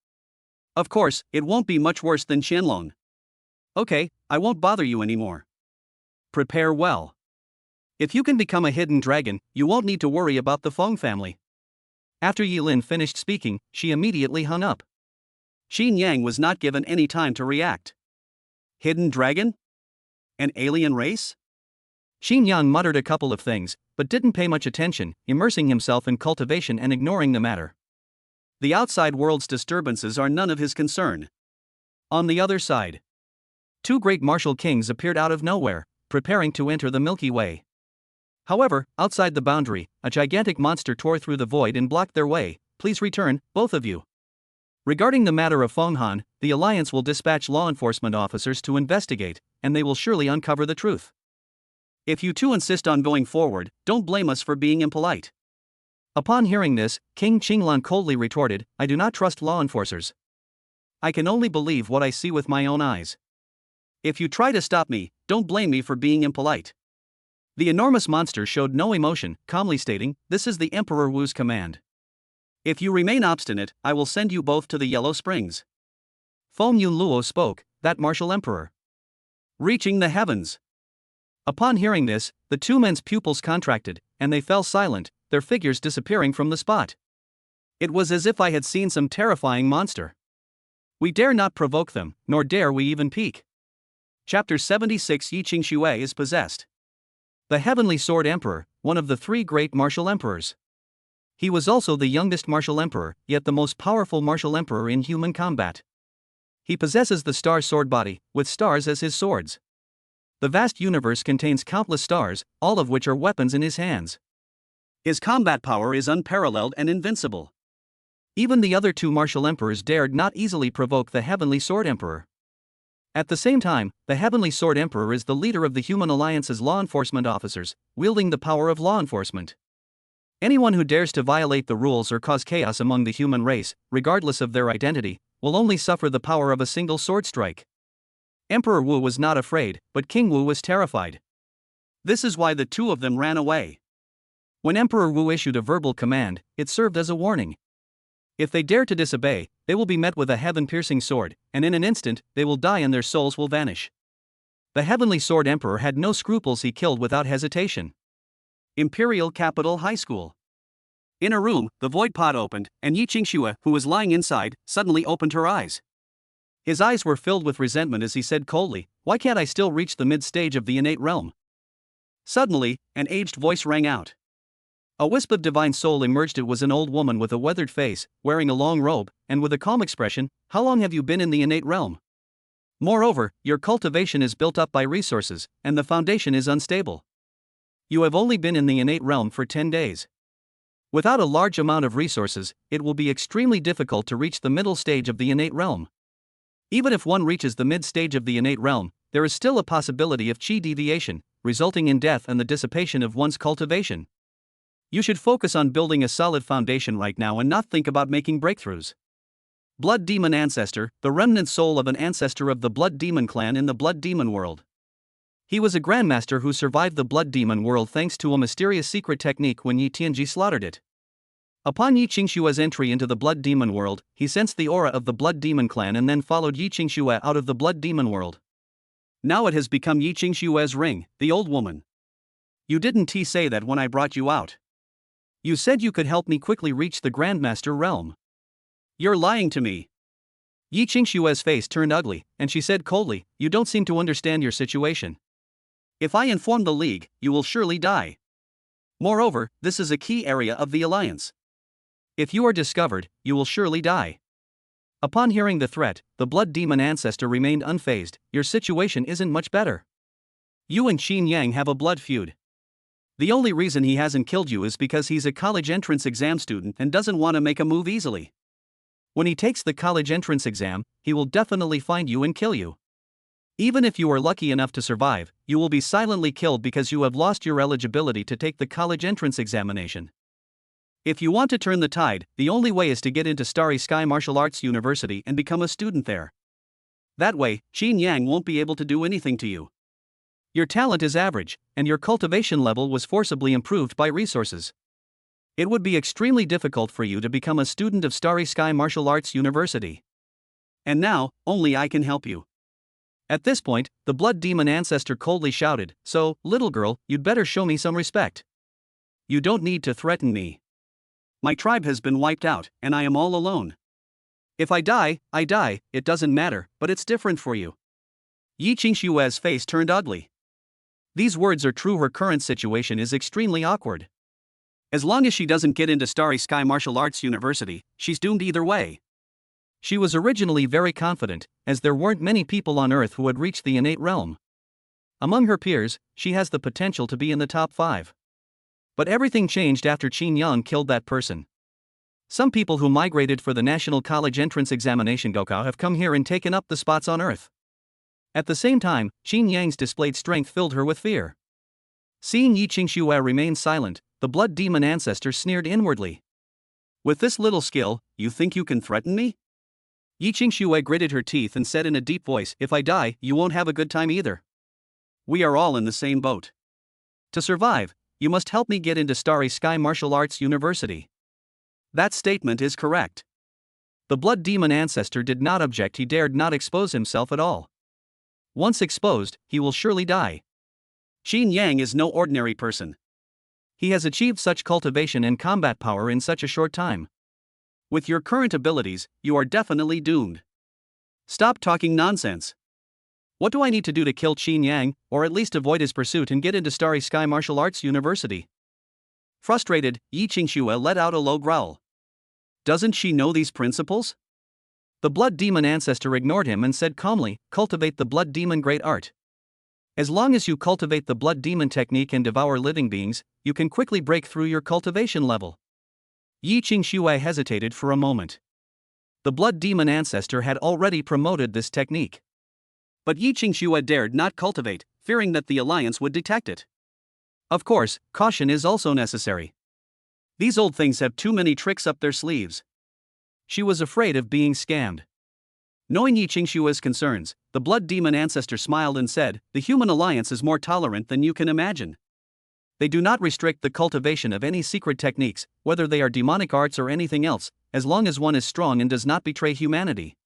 Of course, it won't be much worse than Qianlong. Okay, I won't bother you anymore. Prepare well. If you can become a hidden dragon, you won't need to worry about the Feng family. After Yi Lin finished speaking, she immediately hung up. Xin Yang was not given any time to react. Hidden dragon? An alien race? Xin Yang muttered a couple of things, but didn't pay much attention, immersing himself in cultivation and ignoring the matter. The outside world's disturbances are none of his concern. On the other side, 2 great martial kings appeared out of nowhere, preparing to enter the Milky Way. However, outside the boundary, a gigantic monster tore through the void and blocked their way. Please return, both of you. Regarding the matter of Fenghan, the Alliance will dispatch law enforcement officers to investigate, and they will surely uncover the truth. If you two insist on going forward, don't blame us for being impolite. Upon hearing this, King Qinglan coldly retorted, I do not trust law enforcers. I can only believe what I see with my own eyes. If you try to stop me, don't blame me for being impolite. The enormous monster showed no emotion, calmly stating, this is the Emperor Wu's command. If you remain obstinate, I will send you both to the Yellow Springs. Feng Yunluo spoke, that martial emperor. Reaching the heavens. Upon hearing this, the two men's pupils contracted, and they fell silent, their figures disappearing from the spot. It was as if I had seen some terrifying monster. We dare not provoke them, nor dare we even peek. Chapter 76 Yi Qingxue is possessed. The Heavenly Sword Emperor, one of the three great martial emperors. He was also the youngest martial emperor, yet the most powerful martial emperor in human combat. He possesses the star sword body, with stars as his swords. The vast universe contains countless stars, all of which are weapons in his hands. His combat power is unparalleled and invincible. Even the other two martial emperors dared not easily provoke the Heavenly Sword Emperor. At the same time, the Heavenly Sword Emperor is the leader of the Human Alliance's law enforcement officers, wielding the power of law enforcement. Anyone who dares to violate the rules or cause chaos among the human race, regardless of their identity, will only suffer the power of a single sword strike. Emperor Wu was not afraid, but King Wu was terrified. This is why the two of them ran away. When Emperor Wu issued a verbal command, it served as a warning. If they dare to disobey, they will be met with a heaven-piercing sword, and in an instant, they will die and their souls will vanish. The Heavenly Sword Emperor had no scruples, he killed without hesitation. Imperial Capital High School. In a room, the void pod opened, and Yi Qingxue, who was lying inside, suddenly opened her eyes. His eyes were filled with resentment as he said coldly, why can't I still reach the mid-stage of the innate realm? Suddenly, an aged voice rang out. A wisp of divine soul emerged. It was an old woman with a weathered face, wearing a long robe, and with a calm expression. How long have you been in the innate realm? Moreover, your cultivation is built up by resources, and the foundation is unstable. You have only been in the innate realm for 10 days. Without a large amount of resources, it will be extremely difficult to reach the middle stage of the innate realm. Even if one reaches the mid-stage of the innate realm, there is still a possibility of chi deviation, resulting in death and the dissipation of one's cultivation. You should focus on building a solid foundation right now and not think about making breakthroughs. Blood Demon Ancestor, the remnant soul of an ancestor of the Blood Demon clan in the Blood Demon world. He was a grandmaster who survived the Blood Demon world thanks to a mysterious secret technique when Yi Tianji slaughtered it. Upon Yi Qingxue's entry into the Blood Demon world, he sensed the aura of the Blood Demon clan and then followed Yi Qingxue out of the Blood Demon world. Now it has become Yi Qingxue's ring, the old woman. You didn't say that when I brought you out. You said you could help me quickly reach the Grandmaster realm. You're lying to me. Yi Qingxue's face turned ugly, and she said coldly, you don't seem to understand your situation. If I inform the League, you will surely die. Moreover, this is a key area of the Alliance. If you are discovered, you will surely die. Upon hearing the threat, the Blood Demon Ancestor remained unfazed. Your situation isn't much better. You and Qin Yang have a blood feud. The only reason he hasn't killed you is because he's a college entrance exam student and doesn't want to make a move easily. When he takes the college entrance exam, he will definitely find you and kill you. Even if you are lucky enough to survive, you will be silently killed because you have lost your eligibility to take the college entrance examination. If you want to turn the tide, the only way is to get into Starry Sky Martial Arts University and become a student there. That way, Qin Yang won't be able to do anything to you. Your talent is average, and your cultivation level was forcibly improved by resources. It would be extremely difficult for you to become a student of Starry Sky Martial Arts University. And now, only I can help you. At this point, the Blood Demon Ancestor coldly shouted, so, little girl, you'd better show me some respect. You don't need to threaten me. My tribe has been wiped out, and I am all alone. If I die, it doesn't matter, but it's different for you. Yi Qingxue's face turned ugly. These words are true. Her current situation is extremely awkward. As long as she doesn't get into Starry Sky Martial Arts University, she's doomed either way. She was originally very confident, as there weren't many people on Earth who had reached the innate realm. Among her peers, she has the potential to be in the top 5. But everything changed after Qin Yang killed that person. Some people who migrated for the National College Entrance Examination Gokao have come here and taken up the spots on Earth. At the same time, Qin Yang's displayed strength filled her with fear. Seeing Yi Qingxue remain silent, the blood demon ancestor sneered inwardly. With this little skill, you think you can threaten me? Yi Qingxue gritted her teeth and said in a deep voice, if I die, you won't have a good time either. We are all in the same boat. To survive, you must help me get into Starry Sky Martial Arts University. That statement is correct. The blood demon ancestor did not object. He dared not expose himself at all. Once exposed, he will surely die. Qin Yang is no ordinary person. He has achieved such cultivation and combat power in such a short time. With your current abilities, you are definitely doomed. Stop talking nonsense. What do I need to do to kill Qin Yang, or at least avoid his pursuit and get into Starry Sky Martial Arts University? Frustrated, Yi Qingxue let out a low growl. Doesn't she know these principles? The blood demon ancestor ignored him and said calmly, cultivate the blood demon great art. As long as you cultivate the blood demon technique and devour living beings, you can quickly break through your cultivation level. Yi Qingxue hesitated for a moment. The blood demon ancestor had already promoted this technique. But Yi Qingxue dared not cultivate, fearing that the alliance would detect it. Of course, caution is also necessary. These old things have too many tricks up their sleeves. She was afraid of being scammed. Knowing Yi Qingxue's concerns, the blood demon ancestor smiled and said, the human alliance is more tolerant than you can imagine. They do not restrict the cultivation of any secret techniques, whether they are demonic arts or anything else, as long as one is strong and does not betray humanity.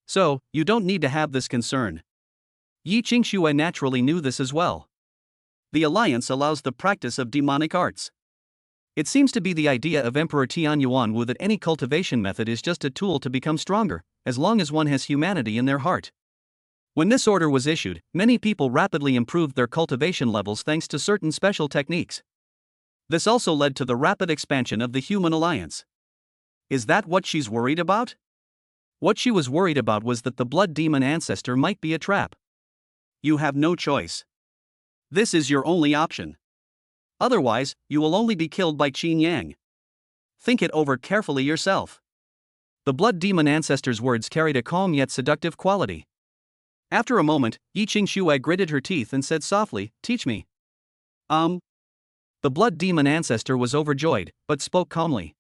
So, you don't need to have this concern. Yi Qingxue naturally knew this as well. The alliance allows the practice of demonic arts. It seems to be the idea of Emperor Tianyuan Wu that any cultivation method is just a tool to become stronger, as long as one has humanity in their heart. When this order was issued, many people rapidly improved their cultivation levels thanks to certain special techniques. This also led to the rapid expansion of the human alliance. Is that what she's worried about? What she was worried about was that the blood demon ancestor might be a trap. You have no choice. This is your only option. Otherwise, you will only be killed by Qin Yang. Think it over carefully yourself. The blood demon ancestor's words carried a calm yet seductive quality. After a moment, Yi Qingxue gritted her teeth and said softly, teach me. The blood demon ancestor was overjoyed, but spoke calmly.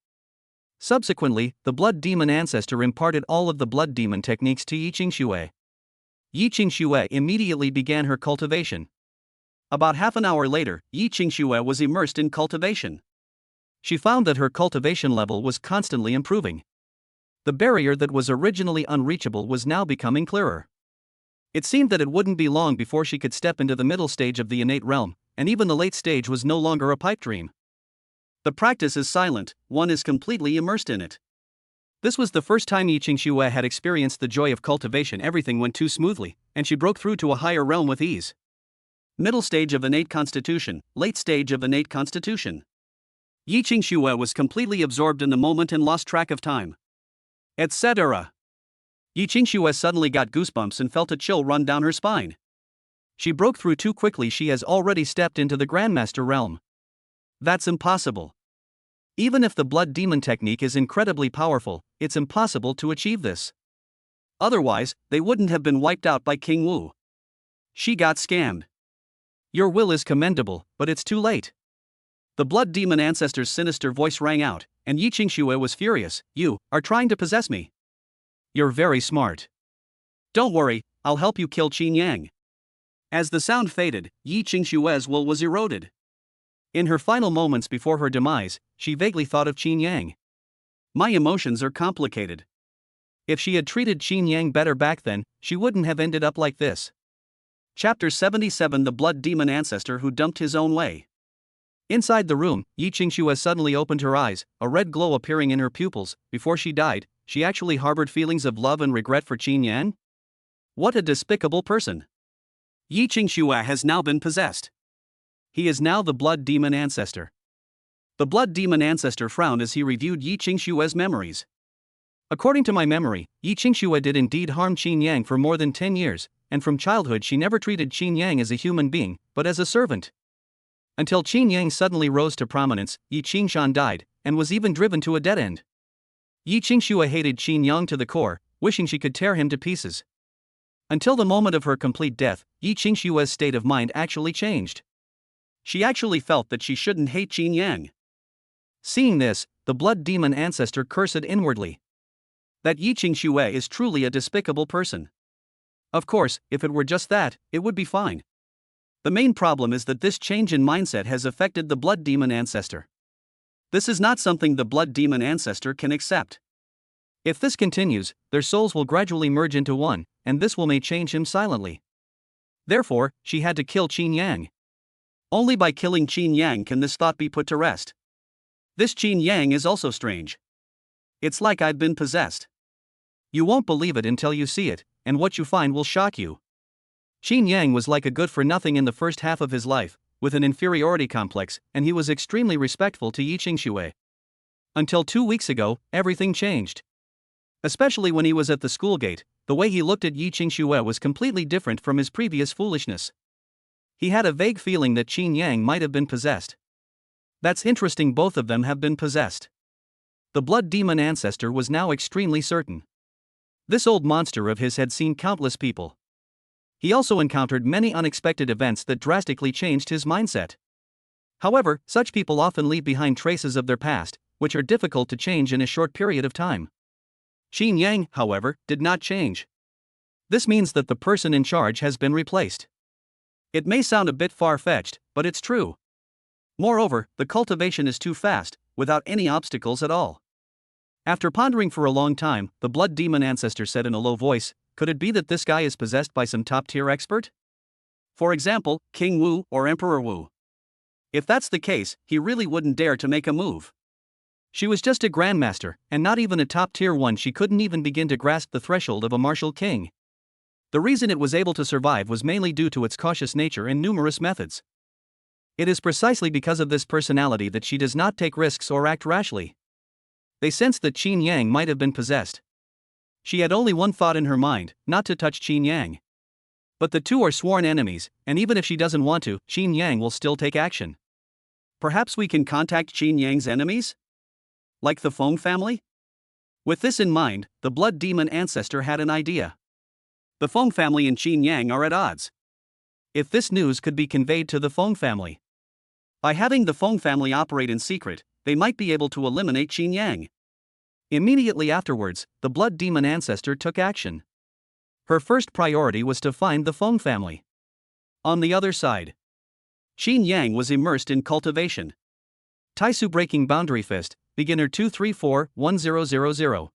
Subsequently, the blood demon ancestor imparted all of the blood demon techniques to Yi Qingxue. Yi Qingxue immediately began her cultivation. About half an hour later, Yi Qingxue was immersed in cultivation. She found that her cultivation level was constantly improving. The barrier that was originally unreachable was now becoming clearer. It seemed that it wouldn't be long before she could step into the middle stage of the innate realm, and even the late stage was no longer a pipe dream. The practice is silent, one is completely immersed in it. This was the first time Yi Qingxue had experienced the joy of cultivation. Everything went too smoothly, and she broke through to a higher realm with ease. Middle stage of innate constitution, late stage of innate constitution. Yi Qingxue was completely absorbed in the moment and lost track of time. Etc. Yi Qingxue suddenly got goosebumps and felt a chill run down her spine. She broke through too quickly. She has already stepped into the Grandmaster realm. That's impossible. Even if the blood demon technique is incredibly powerful, it's impossible to achieve this. Otherwise, they wouldn't have been wiped out by King Wu. She got scammed. Your will is commendable, but it's too late. The blood demon ancestor's sinister voice rang out, and Yi Qingxue was furious. You are trying to possess me. You're very smart. Don't worry, I'll help you kill Qin Yang. As the sound faded, Yi Qingxue's will was eroded. In her final moments before her demise, she vaguely thought of Qin Yang. My emotions are complicated. If she had treated Qin Yang better back then, she wouldn't have ended up like this. Chapter 77: The Blood Demon Ancestor Who Dumped His Own Way. Inside the room, Yi Qingxue suddenly opened her eyes, a red glow appearing in her pupils. Before she died, she actually harbored feelings of love and regret for Qin Yang? What a despicable person. Yi Qingxue has now been possessed. He is now the blood demon ancestor. The blood demon ancestor frowned as he reviewed Yi Qingxue's memories. According to my memory, Yi Qingxue did indeed harm Qin Yang for more than 10 years, and from childhood she never treated Qin Yang as a human being, but as a servant. Until Qin Yang suddenly rose to prominence, Yi Qingshan died, and was even driven to a dead end. Yi Qingxue hated Qin Yang to the core, wishing she could tear him to pieces. Until the moment of her complete death, Yi Qingshue's state of mind actually changed. She actually felt that she shouldn't hate Qin Yang. Seeing this, the blood demon ancestor cursed inwardly. That Yi Qingxue is truly a despicable person. Of course, if it were just that, it would be fine. The main problem is that this change in mindset has affected the blood demon ancestor. This is not something the blood demon ancestor can accept. If this continues, their souls will gradually merge into one, and this may change him silently. Therefore, she had to kill Qin Yang. Only by killing Qin Yang can this thought be put to rest. This Qin Yang is also strange. It's like I've been possessed. You won't believe it until you see it, and what you find will shock you. Qin Yang was like a good-for-nothing in the first half of his life, with an inferiority complex, and he was extremely respectful to Yi Qingxue. Until 2 weeks ago, everything changed. Especially when he was at the school gate, the way he looked at Yi Qingxue was completely different from his previous foolishness. He had a vague feeling that Qin Yang might have been possessed. That's interesting, both of them have been possessed. The blood demon ancestor was now extremely certain. This old monster of his had seen countless people. He also encountered many unexpected events that drastically changed his mindset. However, such people often leave behind traces of their past, which are difficult to change in a short period of time. Qin Yang, however, did not change. This means that the person in charge has been replaced. It may sound a bit far-fetched, but it's true. Moreover, the cultivation is too fast, without any obstacles at all. After pondering for a long time, the blood demon ancestor said in a low voice, "Could it be that this guy is possessed by some top-tier expert? For example, King Wu or Emperor Wu. If that's the case, he really wouldn't dare to make a move." She was just a grandmaster, and not even a top-tier one. She couldn't even begin to grasp the threshold of a martial king. The reason it was able to survive was mainly due to its cautious nature and numerous methods. It is precisely because of this personality that she does not take risks or act rashly. They sensed that Qin Yang might have been possessed. She had only one thought in her mind, not to touch Qin Yang. But the two are sworn enemies, and even if she doesn't want to, Qin Yang will still take action. Perhaps we can contact Qin Yang's enemies? Like the Feng family? With this in mind, the blood demon ancestor had an idea. The Feng family and Qin Yang are at odds. If this news could be conveyed to the Feng family, by having the Feng family operate in secret, they might be able to eliminate Qin Yang. Immediately afterwards, the blood demon ancestor took action. Her first priority was to find the Feng family. On the other side, Qin Yang was immersed in cultivation. Taisu Breaking Boundary Fist, Beginner 234-1000.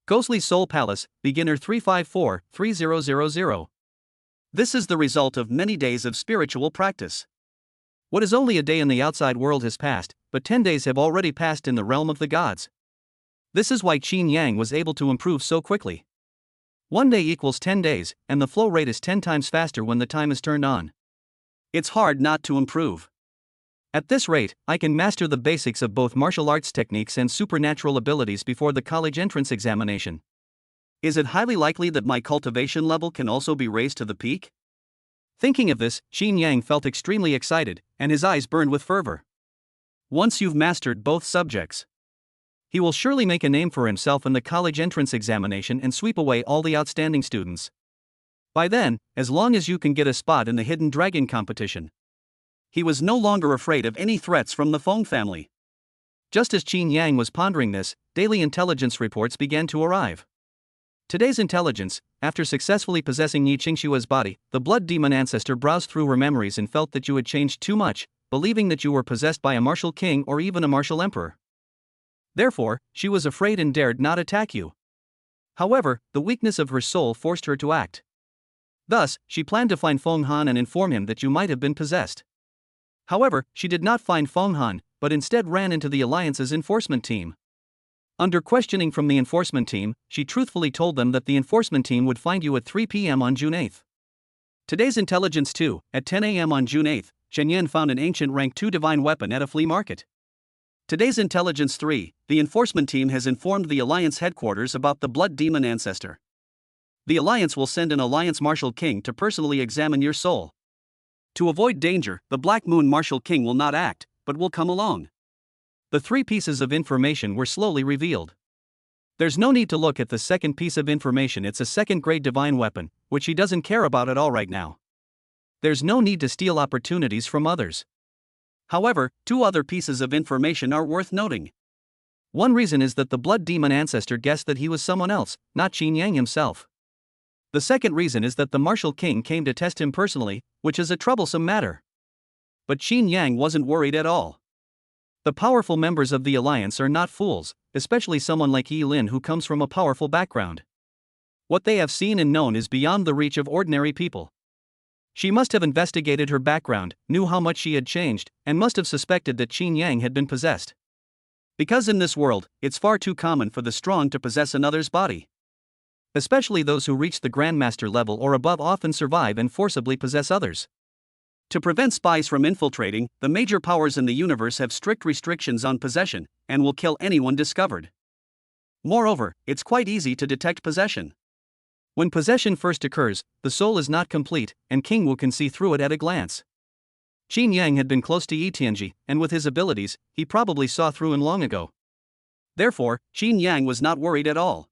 Ghostly Soul Palace, Beginner 354-3000. This is the result of many days of spiritual practice. What is only a day in the outside world has passed, but 10 days have already passed in the realm of the gods. This is why Qin Yang was able to improve so quickly. 1 day equals 10 days, and the flow rate is 10 times faster when the time is turned on. It's hard not to improve. At this rate, I can master the basics of both martial arts techniques and supernatural abilities before the college entrance examination. Is it highly likely that my cultivation level can also be raised to the peak? Thinking of this, Qin Yang felt extremely excited, and his eyes burned with fervor. Once you've mastered both subjects, he will surely make a name for himself in the college entrance examination and sweep away all the outstanding students. By then, as long as you can get a spot in the Hidden Dragon competition. He was no longer afraid of any threats from the Feng family. Just as Qin Yang was pondering this, daily intelligence reports began to arrive. Today's intelligence: after successfully possessing Yi Qingshue's body, the blood demon ancestor browsed through her memories and felt that you had changed too much, believing that you were possessed by a martial king or even a martial emperor. Therefore, she was afraid and dared not attack you. However, the weakness of her soul forced her to act. Thus, she planned to find Feng Han and inform him that you might have been possessed. However, she did not find Feng Han, but instead ran into the Alliance's enforcement team. Under questioning from the enforcement team, she truthfully told them that the enforcement team would find you at 3 p.m. on June 8. Today's intelligence 2, at 10 a.m. on June 8, Shen Yan found an ancient rank 2 divine weapon at a flea market. Today's intelligence 3, the enforcement team has informed the Alliance headquarters about the blood demon ancestor. The Alliance will send an Alliance Marshal King to personally examine your soul. To avoid danger, the Black Moon Marshal King will not act, but will come along. The 3 pieces of information were slowly revealed. There's no need to look at the second piece of information, it's a second-grade divine weapon, which he doesn't care about at all right now. There's no need to steal opportunities from others. However, 2 other pieces of information are worth noting. One reason is that the Blood Demon Ancestor guessed that he was someone else, not Qin Yang himself. The second reason is that the Marshal King came to test him personally, which is a troublesome matter. But Qin Yang wasn't worried at all. The powerful members of the Alliance are not fools, especially someone like Yi Lin who comes from a powerful background. What they have seen and known is beyond the reach of ordinary people. She must have investigated her background, knew how much she had changed, and must have suspected that Qin Yang had been possessed. Because in this world, it's far too common for the strong to possess another's body. Especially those who reach the Grandmaster level or above often survive and forcibly possess others. To prevent spies from infiltrating, the major powers in the universe have strict restrictions on possession, and will kill anyone discovered. Moreover, it's quite easy to detect possession. When possession first occurs, the soul is not complete, and King Wu can see through it at a glance. Qin Yang had been close to Yi Tianji, and with his abilities, he probably saw through him long ago. Therefore, Qin Yang was not worried at all.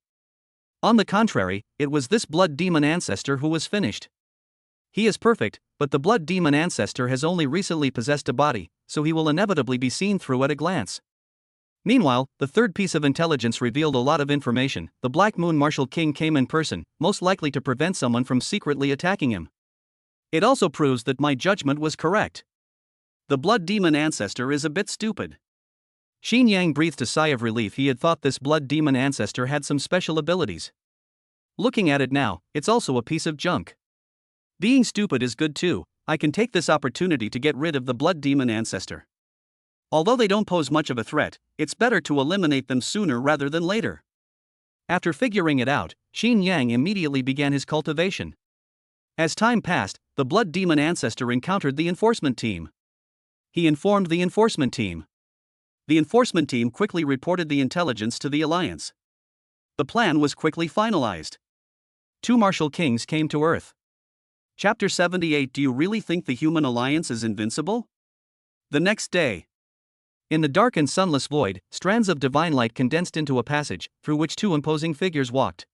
On the contrary, it was this Blood Demon Ancestor who was finished. He is perfect, but the Blood Demon Ancestor has only recently possessed a body, so he will inevitably be seen through at a glance. Meanwhile, the third piece of intelligence revealed a lot of information. The Black Moon Marshal King came in person, most likely to prevent someone from secretly attacking him. It also proves that my judgment was correct. The Blood Demon Ancestor is a bit stupid. Qin Yang breathed a sigh of relief. He had thought this Blood Demon Ancestor had some special abilities. Looking at it now, it's also a piece of junk. Being stupid is good too. I can take this opportunity to get rid of the Blood Demon Ancestor. Although they don't pose much of a threat, it's better to eliminate them sooner rather than later. After figuring it out, Qin Yang immediately began his cultivation. As time passed, the Blood Demon Ancestor encountered the enforcement team. He informed the enforcement team. The enforcement team quickly reported the intelligence to the Alliance. The plan was quickly finalized. 2 Marshal Kings came to Earth. Chapter 78. Do you really think the human alliance is invincible? The next day. In the dark and sunless void, strands of divine light condensed into a passage, through which 2 imposing figures walked.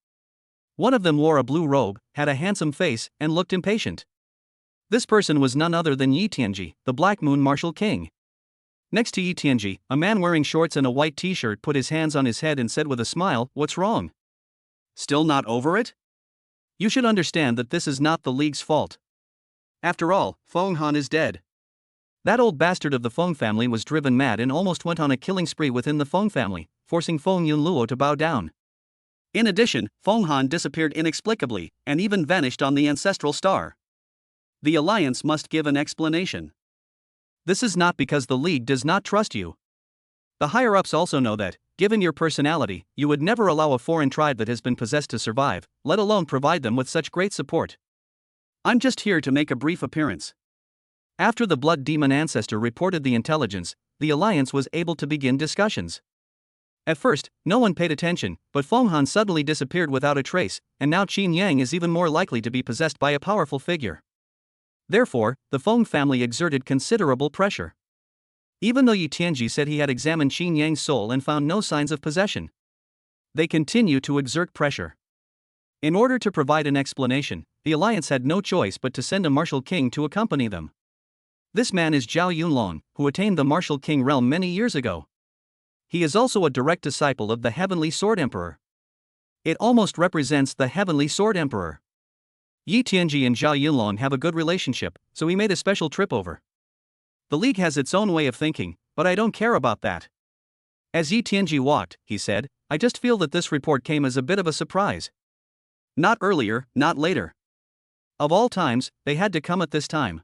One of them wore a blue robe, had a handsome face, and looked impatient. This person was none other than Yi Tianji, the Black Moon Marshal King. Next to Yi Tianji, a man wearing shorts and a white t-shirt put his hands on his head and said with a smile, "What's wrong? Still not over it? You should understand that this is not the League's fault. After all, Feng Han is dead. That old bastard of the Feng family was driven mad and almost went on a killing spree within the Feng family, forcing Feng Yunluo to bow down. In addition, Feng Han disappeared inexplicably, and even vanished on the ancestral star. The Alliance must give an explanation. This is not because the League does not trust you. The higher-ups also know that, given your personality, you would never allow a foreign tribe that has been possessed to survive, let alone provide them with such great support. I'm just here to make a brief appearance." After the Blood Demon Ancestor reported the intelligence, the Alliance was able to begin discussions. At first, no one paid attention, but Feng Han suddenly disappeared without a trace, and now Qin Yang is even more likely to be possessed by a powerful figure. Therefore, the Feng family exerted considerable pressure. Even though Yi Tianji said he had examined Qin Yang's soul and found no signs of possession, they continue to exert pressure. In order to provide an explanation, the Alliance had no choice but to send a Marshal King to accompany them. This man is Zhao Yunlong, who attained the Marshal King realm many years ago. He is also a direct disciple of the Heavenly Sword Emperor. It almost represents the Heavenly Sword Emperor. Yi Tianji and Zhao Yunlong have a good relationship, so he made a special trip over. The League has its own way of thinking, but I don't care about that. As Yi Tianji walked, he said, I just feel that this report came as a bit of a surprise. Not earlier, not later. Of all times, they had to come at this time.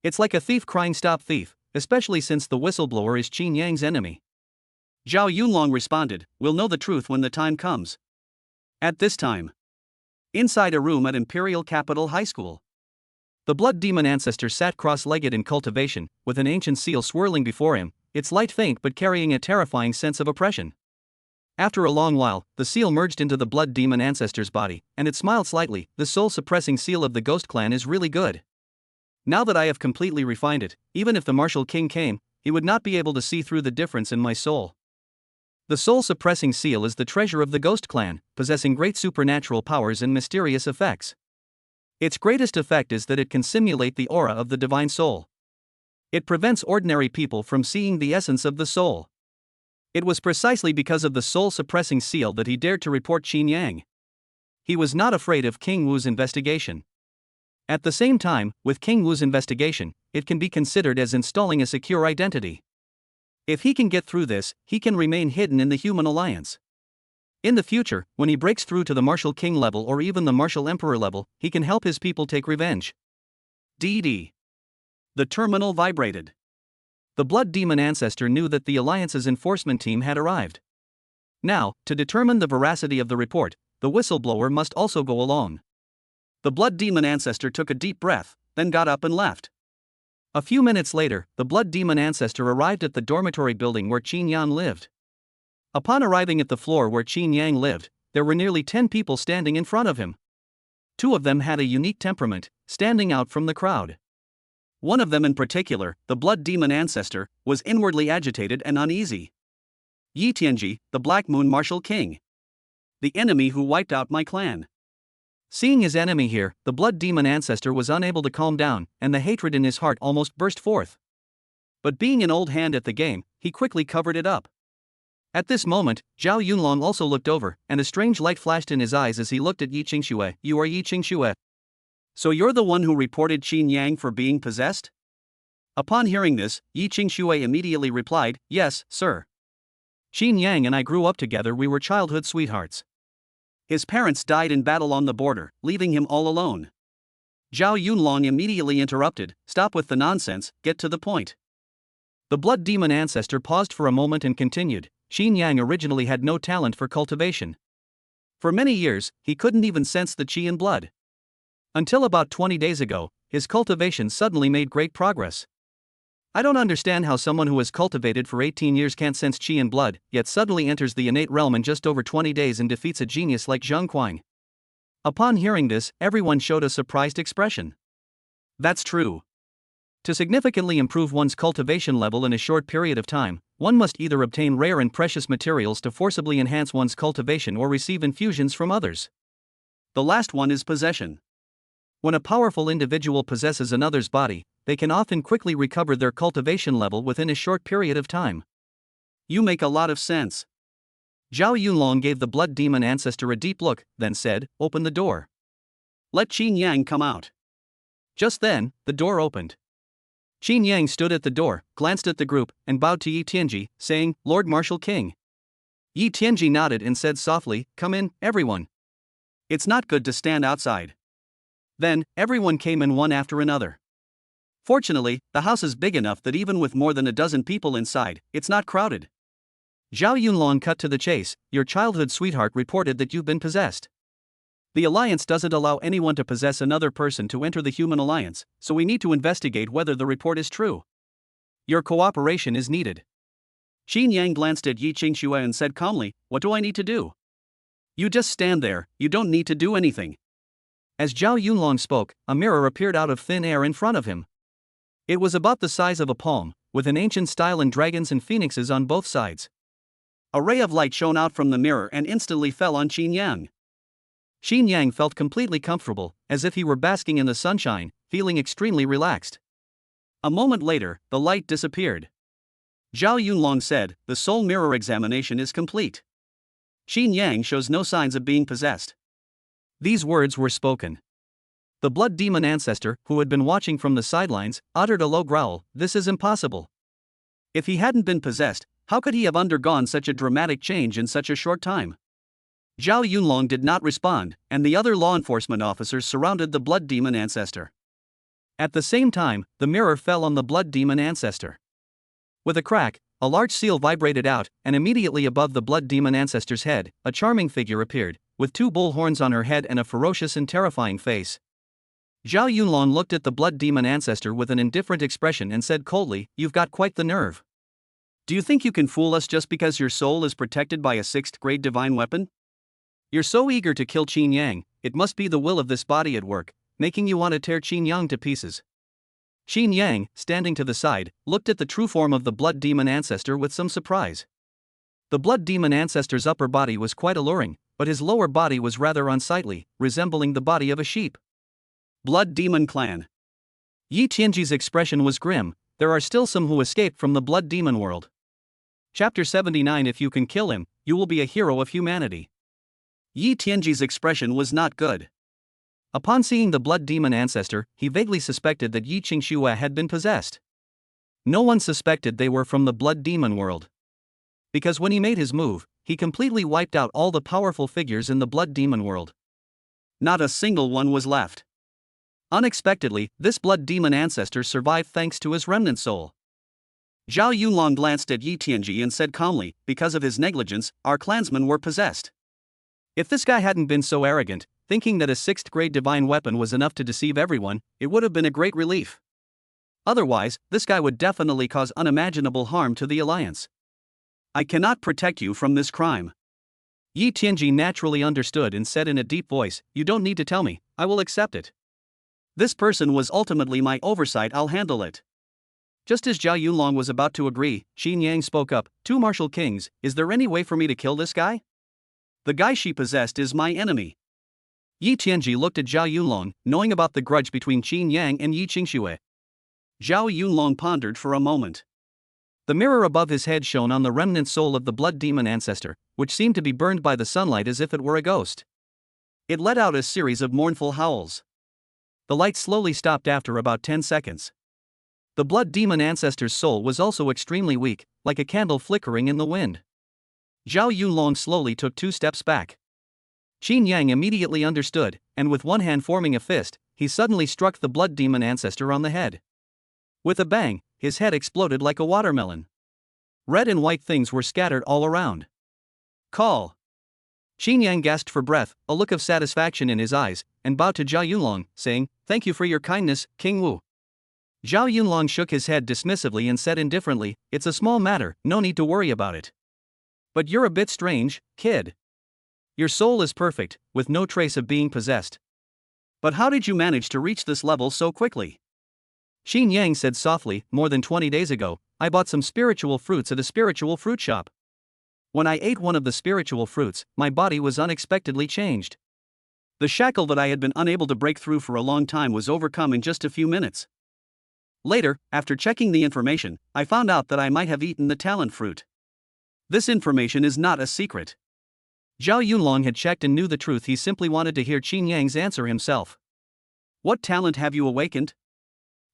It's like a thief crying stop thief, especially since the whistleblower is Qin Yang's enemy. Zhao Yunlong responded, we'll know the truth when the time comes. At this time. Inside a room at Imperial Capital High School. The Blood Demon Ancestor sat cross-legged in cultivation, with an ancient seal swirling before him, its light faint but carrying a terrifying sense of oppression. After a long while, the seal merged into the blood demon ancestor's body, and it smiled slightly. The soul-suppressing seal of the Ghost Clan is really good. Now that I have completely refined it, even if the Martial King came, he would not be able to see through the difference in my soul. The soul-suppressing seal is the treasure of the Ghost Clan, possessing great supernatural powers and mysterious effects. Its greatest effect is that it can simulate the aura of the divine soul. It prevents ordinary people from seeing the essence of the soul. It was precisely because of the soul-suppressing seal that he dared to report Qin Yang. He was not afraid of King Wu's investigation. At the same time, with King Wu's investigation, it can be considered as installing a secure identity. If he can get through this, he can remain hidden in the human alliance. In the future, when he breaks through to the Martial King level or even the Martial Emperor level, he can help his people take revenge. DD. The terminal vibrated. The Blood Demon Ancestor knew that the Alliance's enforcement team had arrived. Now, to determine the veracity of the report, the whistleblower must also go along. The Blood Demon Ancestor took a deep breath, then got up and left. A few minutes later, the Blood Demon Ancestor arrived at the dormitory building where Qin Yang lived. Upon arriving at the floor where Qin Yang lived, there were nearly 10 people standing in front of him. 2 of them had a unique temperament, standing out from the crowd. One of them in particular, the Blood Demon Ancestor, was inwardly agitated and uneasy. Yi Tianji, the Black Moon Martial King. The enemy who wiped out my clan. Seeing his enemy here, the Blood Demon Ancestor was unable to calm down, and the hatred in his heart almost burst forth. But being an old hand at the game, he quickly covered it up. At this moment, Zhao Yunlong also looked over, and a strange light flashed in his eyes as he looked at Yi Qingxue. You are Yi Qingxue. So you're the one who reported Qin Yang for being possessed? Upon hearing this, Yi Qingxue immediately replied, Yes, sir. Qin Yang and I grew up together, we were childhood sweethearts. His parents died in battle on the border, leaving him all alone. Zhao Yunlong immediately interrupted, Stop with the nonsense, get to the point. The Blood Demon Ancestor paused for a moment and continued, Qin Yang originally had no talent for cultivation. For many years, he couldn't even sense the qi in blood. Until about 20 days ago, his cultivation suddenly made great progress. I don't understand how someone who has cultivated for 18 years can't sense qi in blood, yet suddenly enters the innate realm in just over 20 days and defeats a genius like Zhang Kuang. Upon hearing this, everyone showed a surprised expression. That's true. To significantly improve one's cultivation level in a short period of time, one must either obtain rare and precious materials to forcibly enhance one's cultivation or receive infusions from others. The last one is possession. When a powerful individual possesses another's body, they can often quickly recover their cultivation level within a short period of time. You make a lot of sense. Zhao Yunlong gave the Blood Demon Ancestor a deep look, then said, Open the door. Let Qin Yang come out. Just then, the door opened. Qin Yang stood at the door, glanced at the group, and bowed to Yi Tianji, saying, Lord Martial King. Yi Tianji nodded and said softly, Come in, everyone. It's not good to stand outside. Then, everyone came in one after another. Fortunately, the house is big enough that even with more than a dozen people inside, it's not crowded. Zhao Yunlong cut to the chase, Your childhood sweetheart reported that you've been possessed. The Alliance doesn't allow anyone to possess another person to enter the human alliance, so we need to investigate whether the report is true. Your cooperation is needed. Qin Yang glanced at Yi Qingxue and said calmly, What do I need to do? You just stand there, you don't need to do anything. As Zhao Yunlong spoke, a mirror appeared out of thin air in front of him. It was about the size of a palm, with an ancient style and dragons and phoenixes on both sides. A ray of light shone out from the mirror and instantly fell on Qin Yang. Qin Yang felt completely comfortable, as if he were basking in the sunshine, feeling extremely relaxed. A moment later, the light disappeared. Zhao Yunlong said, The soul mirror examination is complete. Qin Yang shows no signs of being possessed. These words were spoken. The Blood Demon Ancestor, who had been watching from the sidelines, uttered a low growl, This is impossible. If he hadn't been possessed, how could he have undergone such a dramatic change in such a short time? Zhao Yunlong did not respond, and the other law enforcement officers surrounded the Blood Demon Ancestor. At the same time, the mirror fell on the Blood Demon Ancestor. With a crack, a large seal vibrated out, and immediately above the Blood Demon Ancestor's head, a charming figure appeared, with 2 bull horns on her head and a ferocious and terrifying face. Zhao Yunlong looked at the Blood Demon Ancestor with an indifferent expression and said coldly, You've got quite the nerve. Do you think you can fool us just because your soul is protected by a 6th grade divine weapon? You're so eager to kill Qin Yang, it must be the will of this body at work, making you want to tear Qin Yang to pieces. Qin Yang, standing to the side, looked at the true form of the blood demon ancestor with some surprise. The blood demon ancestor's upper body was quite alluring, but his lower body was rather unsightly, resembling the body of a sheep. Blood Demon Clan. Yi Tianji's expression was grim. There are still some who escaped from the blood demon world. Chapter 79. If you can kill him, you will be a hero of humanity. Yi Tianji's expression was not good. Upon seeing the blood demon ancestor, he vaguely suspected that Yi Qingxue had been possessed. No one suspected they were from the blood demon world. Because when he made his move, he completely wiped out all the powerful figures in the blood demon world. Not a single one was left. Unexpectedly, this blood demon ancestor survived thanks to his remnant soul. Zhao Yunlong glanced at Yi Tianji and said calmly, because of his negligence, our clansmen were possessed. If this guy hadn't been so arrogant, thinking that a 6th grade divine weapon was enough to deceive everyone, it would have been a great relief. Otherwise, this guy would definitely cause unimaginable harm to the alliance. I cannot protect you from this crime. Yi Tianji naturally understood and said in a deep voice, you don't need to tell me, I will accept it. This person was ultimately my oversight, I'll handle it. Just as Zhao Yunlong was about to agree, Qin Yang spoke up, two martial kings, is there any way for me to kill this guy? The guy she possessed is my enemy. Yi Tianji looked at Zhao Yunlong, knowing about the grudge between Qin Yang and Yi Qingxue. Zhao Yunlong pondered for a moment. The mirror above his head shone on the remnant soul of the blood demon ancestor, which seemed to be burned by the sunlight as if it were a ghost. It let out a series of mournful howls. The light slowly stopped after about 10 seconds. The blood demon ancestor's soul was also extremely weak, like a candle flickering in the wind. Zhao Yunlong slowly took 2 steps back. Qin Yang immediately understood, and with one hand forming a fist, he suddenly struck the blood demon ancestor on the head. With a bang, his head exploded like a watermelon. Red and white things were scattered all around. Call! Qin Yang gasped for breath, a look of satisfaction in his eyes, and bowed to Zhao Yunlong, saying, thank you for your kindness, King Wu. Zhao Yunlong shook his head dismissively and said indifferently, it's a small matter, no need to worry about it. But you're a bit strange, kid. Your soul is perfect, with no trace of being possessed. But how did you manage to reach this level so quickly? Qin Yang said softly, more than 20 days ago, I bought some spiritual fruits at a spiritual fruit shop. When I ate one of the spiritual fruits, my body was unexpectedly changed. The shackle that I had been unable to break through for a long time was overcome in just a few minutes. Later, after checking the information, I found out that I might have eaten the talent fruit. This information is not a secret. Zhao Yunlong had checked and knew the truth. He simply wanted to hear Qin Yang's answer himself. What talent have you awakened?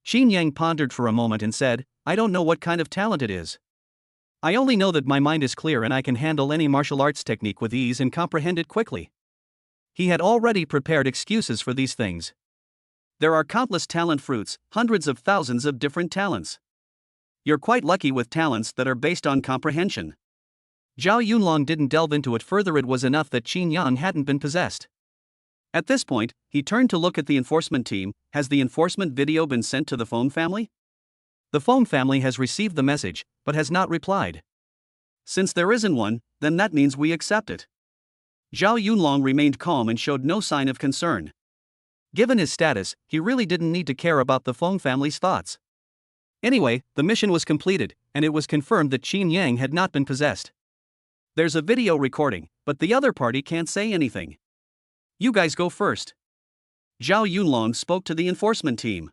Qin Yang pondered for a moment and said, I don't know what kind of talent it is. I only know that my mind is clear and I can handle any martial arts technique with ease and comprehend it quickly. He had already prepared excuses for these things. There are countless talent fruits, hundreds of thousands of different talents. You're quite lucky with talents that are based on comprehension. Zhao Yunlong didn't delve into it further. It was enough that Qin Yang hadn't been possessed. At this point, he turned to look at the enforcement team. Has the enforcement video been sent to the phone family? The phone family has received the message, but has not replied. Since there isn't one, then that means we accept it. Zhao Yunlong remained calm and showed no sign of concern. Given his status, he really didn't need to care about the Feng family's thoughts. Anyway, the mission was completed, and it was confirmed that Qin Yang had not been possessed. There's a video recording, but the other party can't say anything. You guys go first. Zhao Yunlong spoke to the enforcement team.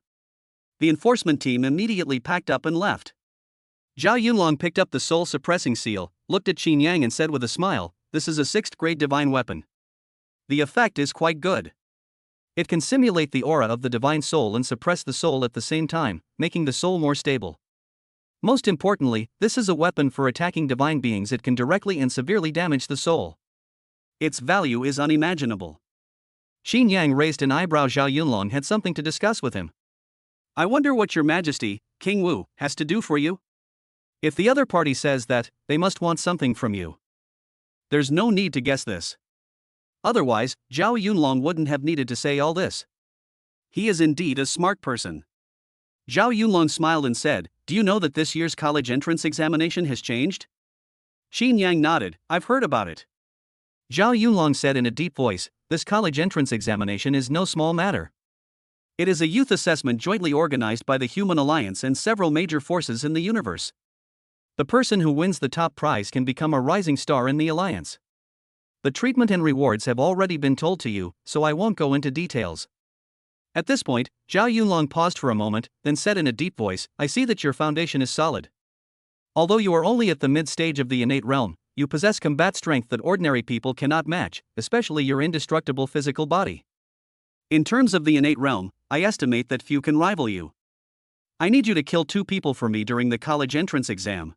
The enforcement team immediately packed up and left. Zhao Yunlong picked up the soul-suppressing seal, looked at Qin Yang and said with a smile, this is a 6th grade divine weapon. The effect is quite good. It can simulate the aura of the divine soul and suppress the soul at the same time, making the soul more stable. Most importantly, this is a weapon for attacking divine beings. It can directly and severely damage the soul. Its value is unimaginable. Qin Yang raised an eyebrow. Zhao Yunlong had something to discuss with him. I wonder what your majesty, King Wu, has to do for you? If the other party says that, they must want something from you. There's no need to guess this. Otherwise, Zhao Yunlong wouldn't have needed to say all this. He is indeed a smart person. Zhao Yunlong smiled and said, Do you know that this year's college entrance examination has changed? Qin Yang nodded. I've heard about it. Zhao Yunlong said in a deep voice, this college entrance examination is no small matter. It is a youth assessment jointly organized by the Human Alliance and several major forces in the universe. The person who wins the top prize can become a rising star in the Alliance. The treatment and rewards have already been told to you, so I won't go into details. At this point, Zhao Yunlong paused for a moment, then said in a deep voice, I see that your foundation is solid. Although you are only at the mid-stage of the innate realm, you possess combat strength that ordinary people cannot match, especially your indestructible physical body. In terms of the innate realm, I estimate that few can rival you. I need you to kill 2 people for me during the college entrance exam.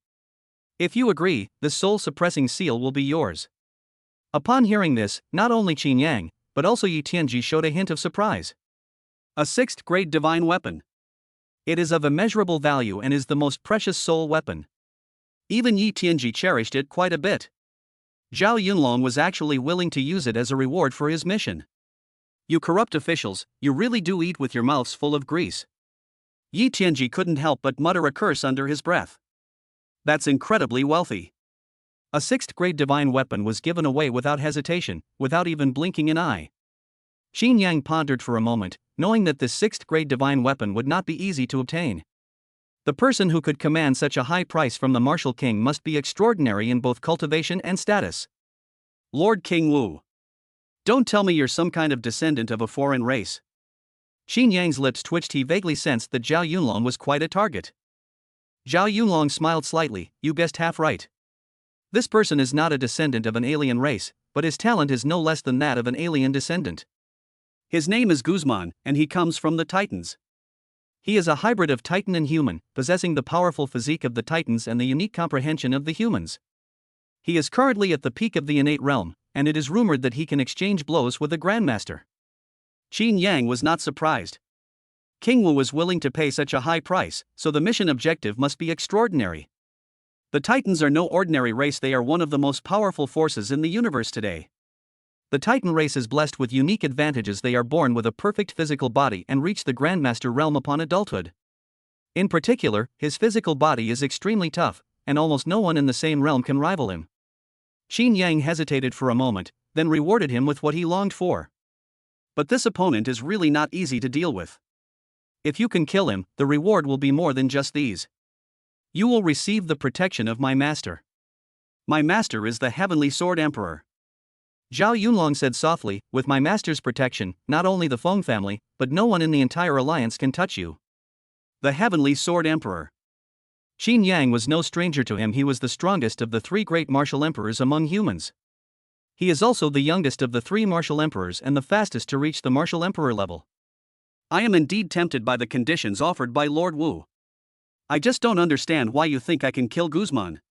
If you agree, the soul-suppressing seal will be yours. Upon hearing this, not only Qin Yang, but also Yi Tianji showed a hint of surprise. A 6th grade divine weapon. It is of immeasurable value and is the most precious soul weapon. Even Yi Tianji cherished it quite a bit. Zhao Yunlong was actually willing to use it as a reward for his mission. You corrupt officials, you really do eat with your mouths full of grease. Yi Tianji couldn't help but mutter a curse under his breath. That's incredibly wealthy. A 6th grade divine weapon was given away without hesitation, without even blinking an eye. Qin Yang pondered for a moment, knowing that this 6th grade divine weapon would not be easy to obtain. The person who could command such a high price from the martial king must be extraordinary in both cultivation and status. Lord King Wu. Don't tell me you're some kind of descendant of a foreign race. Qin Yang's lips twitched. He vaguely sensed that Zhao Yunlong was quite a target. Zhao Yunlong smiled slightly. You guessed half right. This person is not a descendant of an alien race, but his talent is no less than that of an alien descendant. His name is Guzman, and he comes from the Titans. He is a hybrid of Titan and human, possessing the powerful physique of the Titans and the unique comprehension of the humans. He is currently at the peak of the innate realm, and it is rumored that he can exchange blows with the Grandmaster. Qin Yang was not surprised. King Wu was willing to pay such a high price, so the mission objective must be extraordinary. The Titans are no ordinary race. They are one of the most powerful forces in the universe today. The Titan race is blessed with unique advantages. They are born with a perfect physical body and reach the Grandmaster realm upon adulthood. In particular, his physical body is extremely tough, and almost no one in the same realm can rival him. Qin Yang hesitated for a moment, then rewarded him with what he longed for. But this opponent is really not easy to deal with. If you can kill him, the reward will be more than just these. You will receive the protection of my master. My master is the Heavenly Sword Emperor. Zhao Yunlong said softly, with my master's protection, not only the Feng family, but no one in the entire alliance can touch you. The Heavenly Sword Emperor. Qin Yang was no stranger to him. He was the strongest of the 3 great martial emperors among humans. He is also the youngest of the 3 martial emperors and the fastest to reach the martial emperor level. I am indeed tempted by the conditions offered by Lord Wu. I just don't understand why you think I can kill Guzman.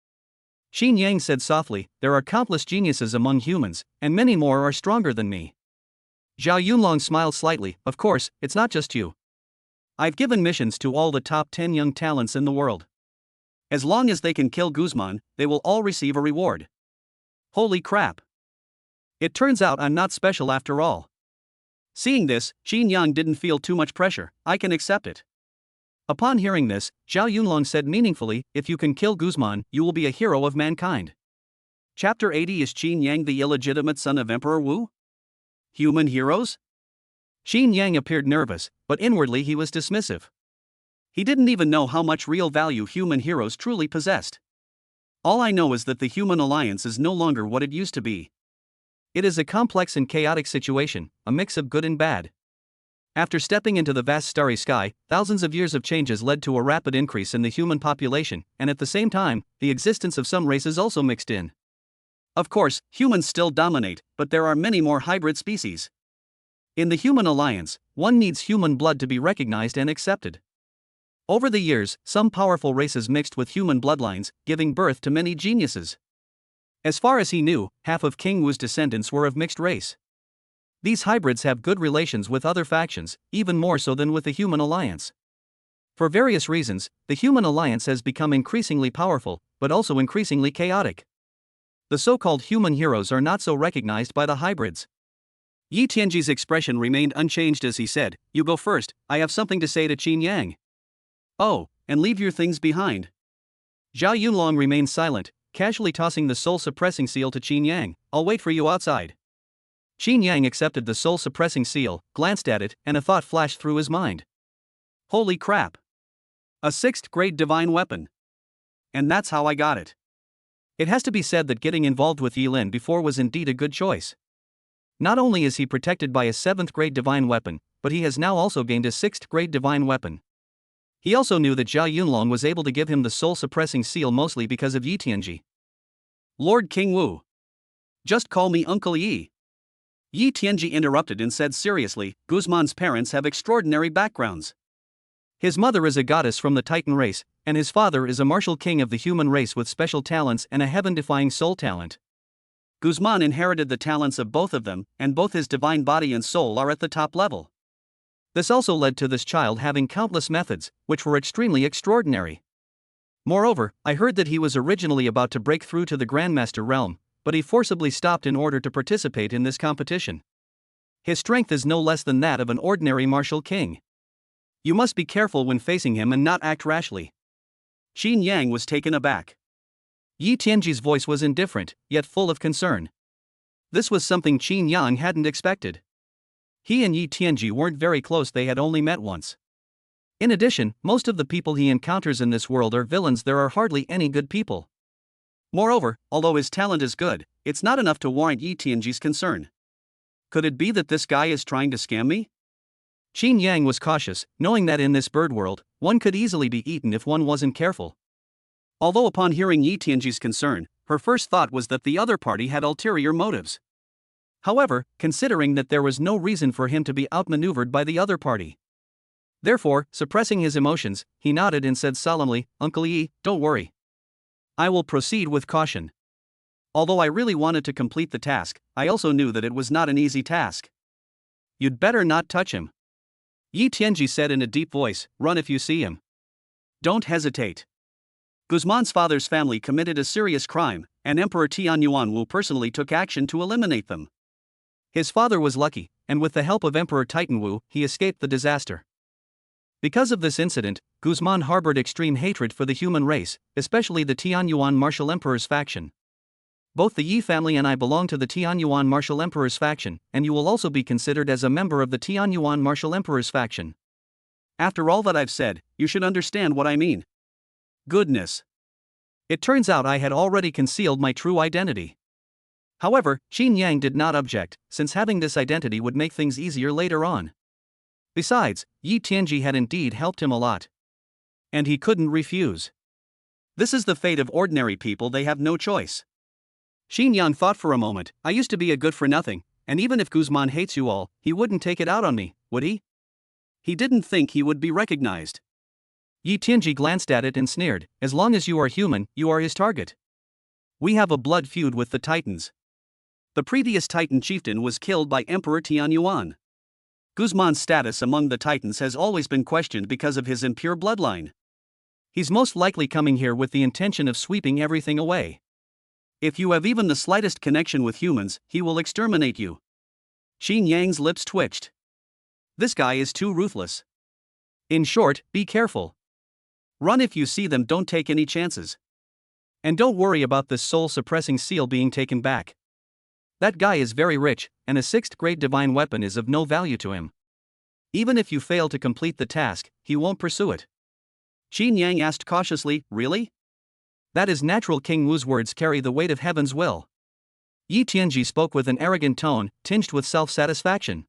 Qin Yang said softly, there are countless geniuses among humans, and many more are stronger than me. Zhao Yunlong smiled slightly. Of course, it's not just you. I've given missions to all the top 10 young talents in the world. As long as they can kill Guzman, they will all receive a reward. Holy crap. It turns out I'm not special after all. Seeing this, Qin Yang didn't feel too much pressure. I can accept it. Upon hearing this, Zhao Yunlong said meaningfully, if you can kill Guzman, you will be a hero of mankind. Chapter 80. Is Qin Yang the illegitimate son of Emperor Wu? Human heroes? Qin Yang appeared nervous, but inwardly he was dismissive. He didn't even know how much real value human heroes truly possessed. All I know is that the human alliance is no longer what it used to be. It is a complex and chaotic situation, a mix of good and bad. After stepping into the vast starry sky, thousands of years of changes led to a rapid increase in the human population, and at the same time, the existence of some races also mixed in. Of course, humans still dominate, but there are many more hybrid species. In the human alliance, one needs human blood to be recognized and accepted. Over the years, some powerful races mixed with human bloodlines, giving birth to many geniuses. As far as he knew, half of King Wu's descendants were of mixed race. These hybrids have good relations with other factions, even more so than with the human alliance. For various reasons, the human alliance has become increasingly powerful, but also increasingly chaotic. The so-called human heroes are not so recognized by the hybrids. Yi Tianji's expression remained unchanged as he said, you go first, I have something to say to Qin Yang. Oh, and leave your things behind. Zhao Yunlong remained silent, casually tossing the soul-suppressing seal to Qin Yang. I'll wait for you outside. Qin Yang accepted the soul-suppressing seal, glanced at it, and a thought flashed through his mind. Holy crap! A 6th grade divine weapon. And that's how I got it. It has to be said that getting involved with Yilin before was indeed a good choice. Not only is he protected by a 7th grade divine weapon, but he has now also gained a 6th grade divine weapon. He also knew that Zhao Yunlong was able to give him the soul-suppressing seal mostly because of Yi Tianji. Lord King Wu. Just call me Uncle Yi. Yi Tianji interrupted and said seriously, Guzman's parents have extraordinary backgrounds. His mother is a goddess from the Titan race, and his father is a martial king of the human race with special talents and a heaven-defying soul talent. Guzman inherited the talents of both of them, and both his divine body and soul are at the top level. This also led to this child having countless methods, which were extremely extraordinary. Moreover, I heard that he was originally about to break through to the Grandmaster realm, but he forcibly stopped in order to participate in this competition. His strength is no less than that of an ordinary martial king. You must be careful when facing him and not act rashly. Qin Yang was taken aback. Yi Tianji's voice was indifferent, yet full of concern. This was something Qin Yang hadn't expected. He and Yi Tianji weren't very close, they had only met once. In addition, most of the people he encounters in this world are villains, there are hardly any good people. Moreover, although his talent is good, it's not enough to warrant Yi Tianji's concern. Could it be that this guy is trying to scam me? Qin Yang was cautious, knowing that in this bird world, one could easily be eaten if one wasn't careful. Although upon hearing Yi Tianji's concern, her first thought was that the other party had ulterior motives. However, considering that there was no reason for him to be outmaneuvered by the other party. Therefore, suppressing his emotions, he nodded and said solemnly, Uncle Yi, don't worry. I will proceed with caution. Although I really wanted to complete the task, I also knew that it was not an easy task. You'd better not touch him. Yi Tianji said in a deep voice, run if you see him. Don't hesitate. Guzman's father's family committed a serious crime, and Emperor Tianyuan Wu personally took action to eliminate them. His father was lucky, and with the help of Emperor Titan Wu, he escaped the disaster. Because of this incident, Guzman harbored extreme hatred for the human race, especially the Tianyuan Martial Emperor's faction. Both the Yi family and I belong to the Tianyuan Martial Emperor's faction, and you will also be considered as a member of the Tianyuan Martial Emperor's faction. After all that I've said, you should understand what I mean. Goodness. It turns out I had already concealed my true identity. However, Qin Yang did not object, since having this identity would make things easier later on. Besides, Yi Tianji had indeed helped him a lot. And he couldn't refuse. This is the fate of ordinary people, they have no choice. Qin Yang thought for a moment, I used to be a good-for-nothing, and even if Guzman hates you all, he wouldn't take it out on me, would he? He didn't think he would be recognized. Yi Tianji glanced at it and sneered, as long as you are human, you are his target. We have a blood feud with the Titans. The previous Titan chieftain was killed by Emperor Tianyuan. Guzman's status among the Titans has always been questioned because of his impure bloodline. He's most likely coming here with the intention of sweeping everything away. If you have even the slightest connection with humans, he will exterminate you. Qin Yang's lips twitched. This guy is too ruthless. In short, be careful. Run if you see them, don't take any chances. And don't worry about this soul-suppressing seal being taken back. That guy is very rich, and a 6th grade divine weapon is of no value to him. Even if you fail to complete the task, he won't pursue it. Qin Yang asked cautiously, really? That is natural. King Wu's words carry the weight of heaven's will. Yi Tianji spoke with an arrogant tone, tinged with self-satisfaction.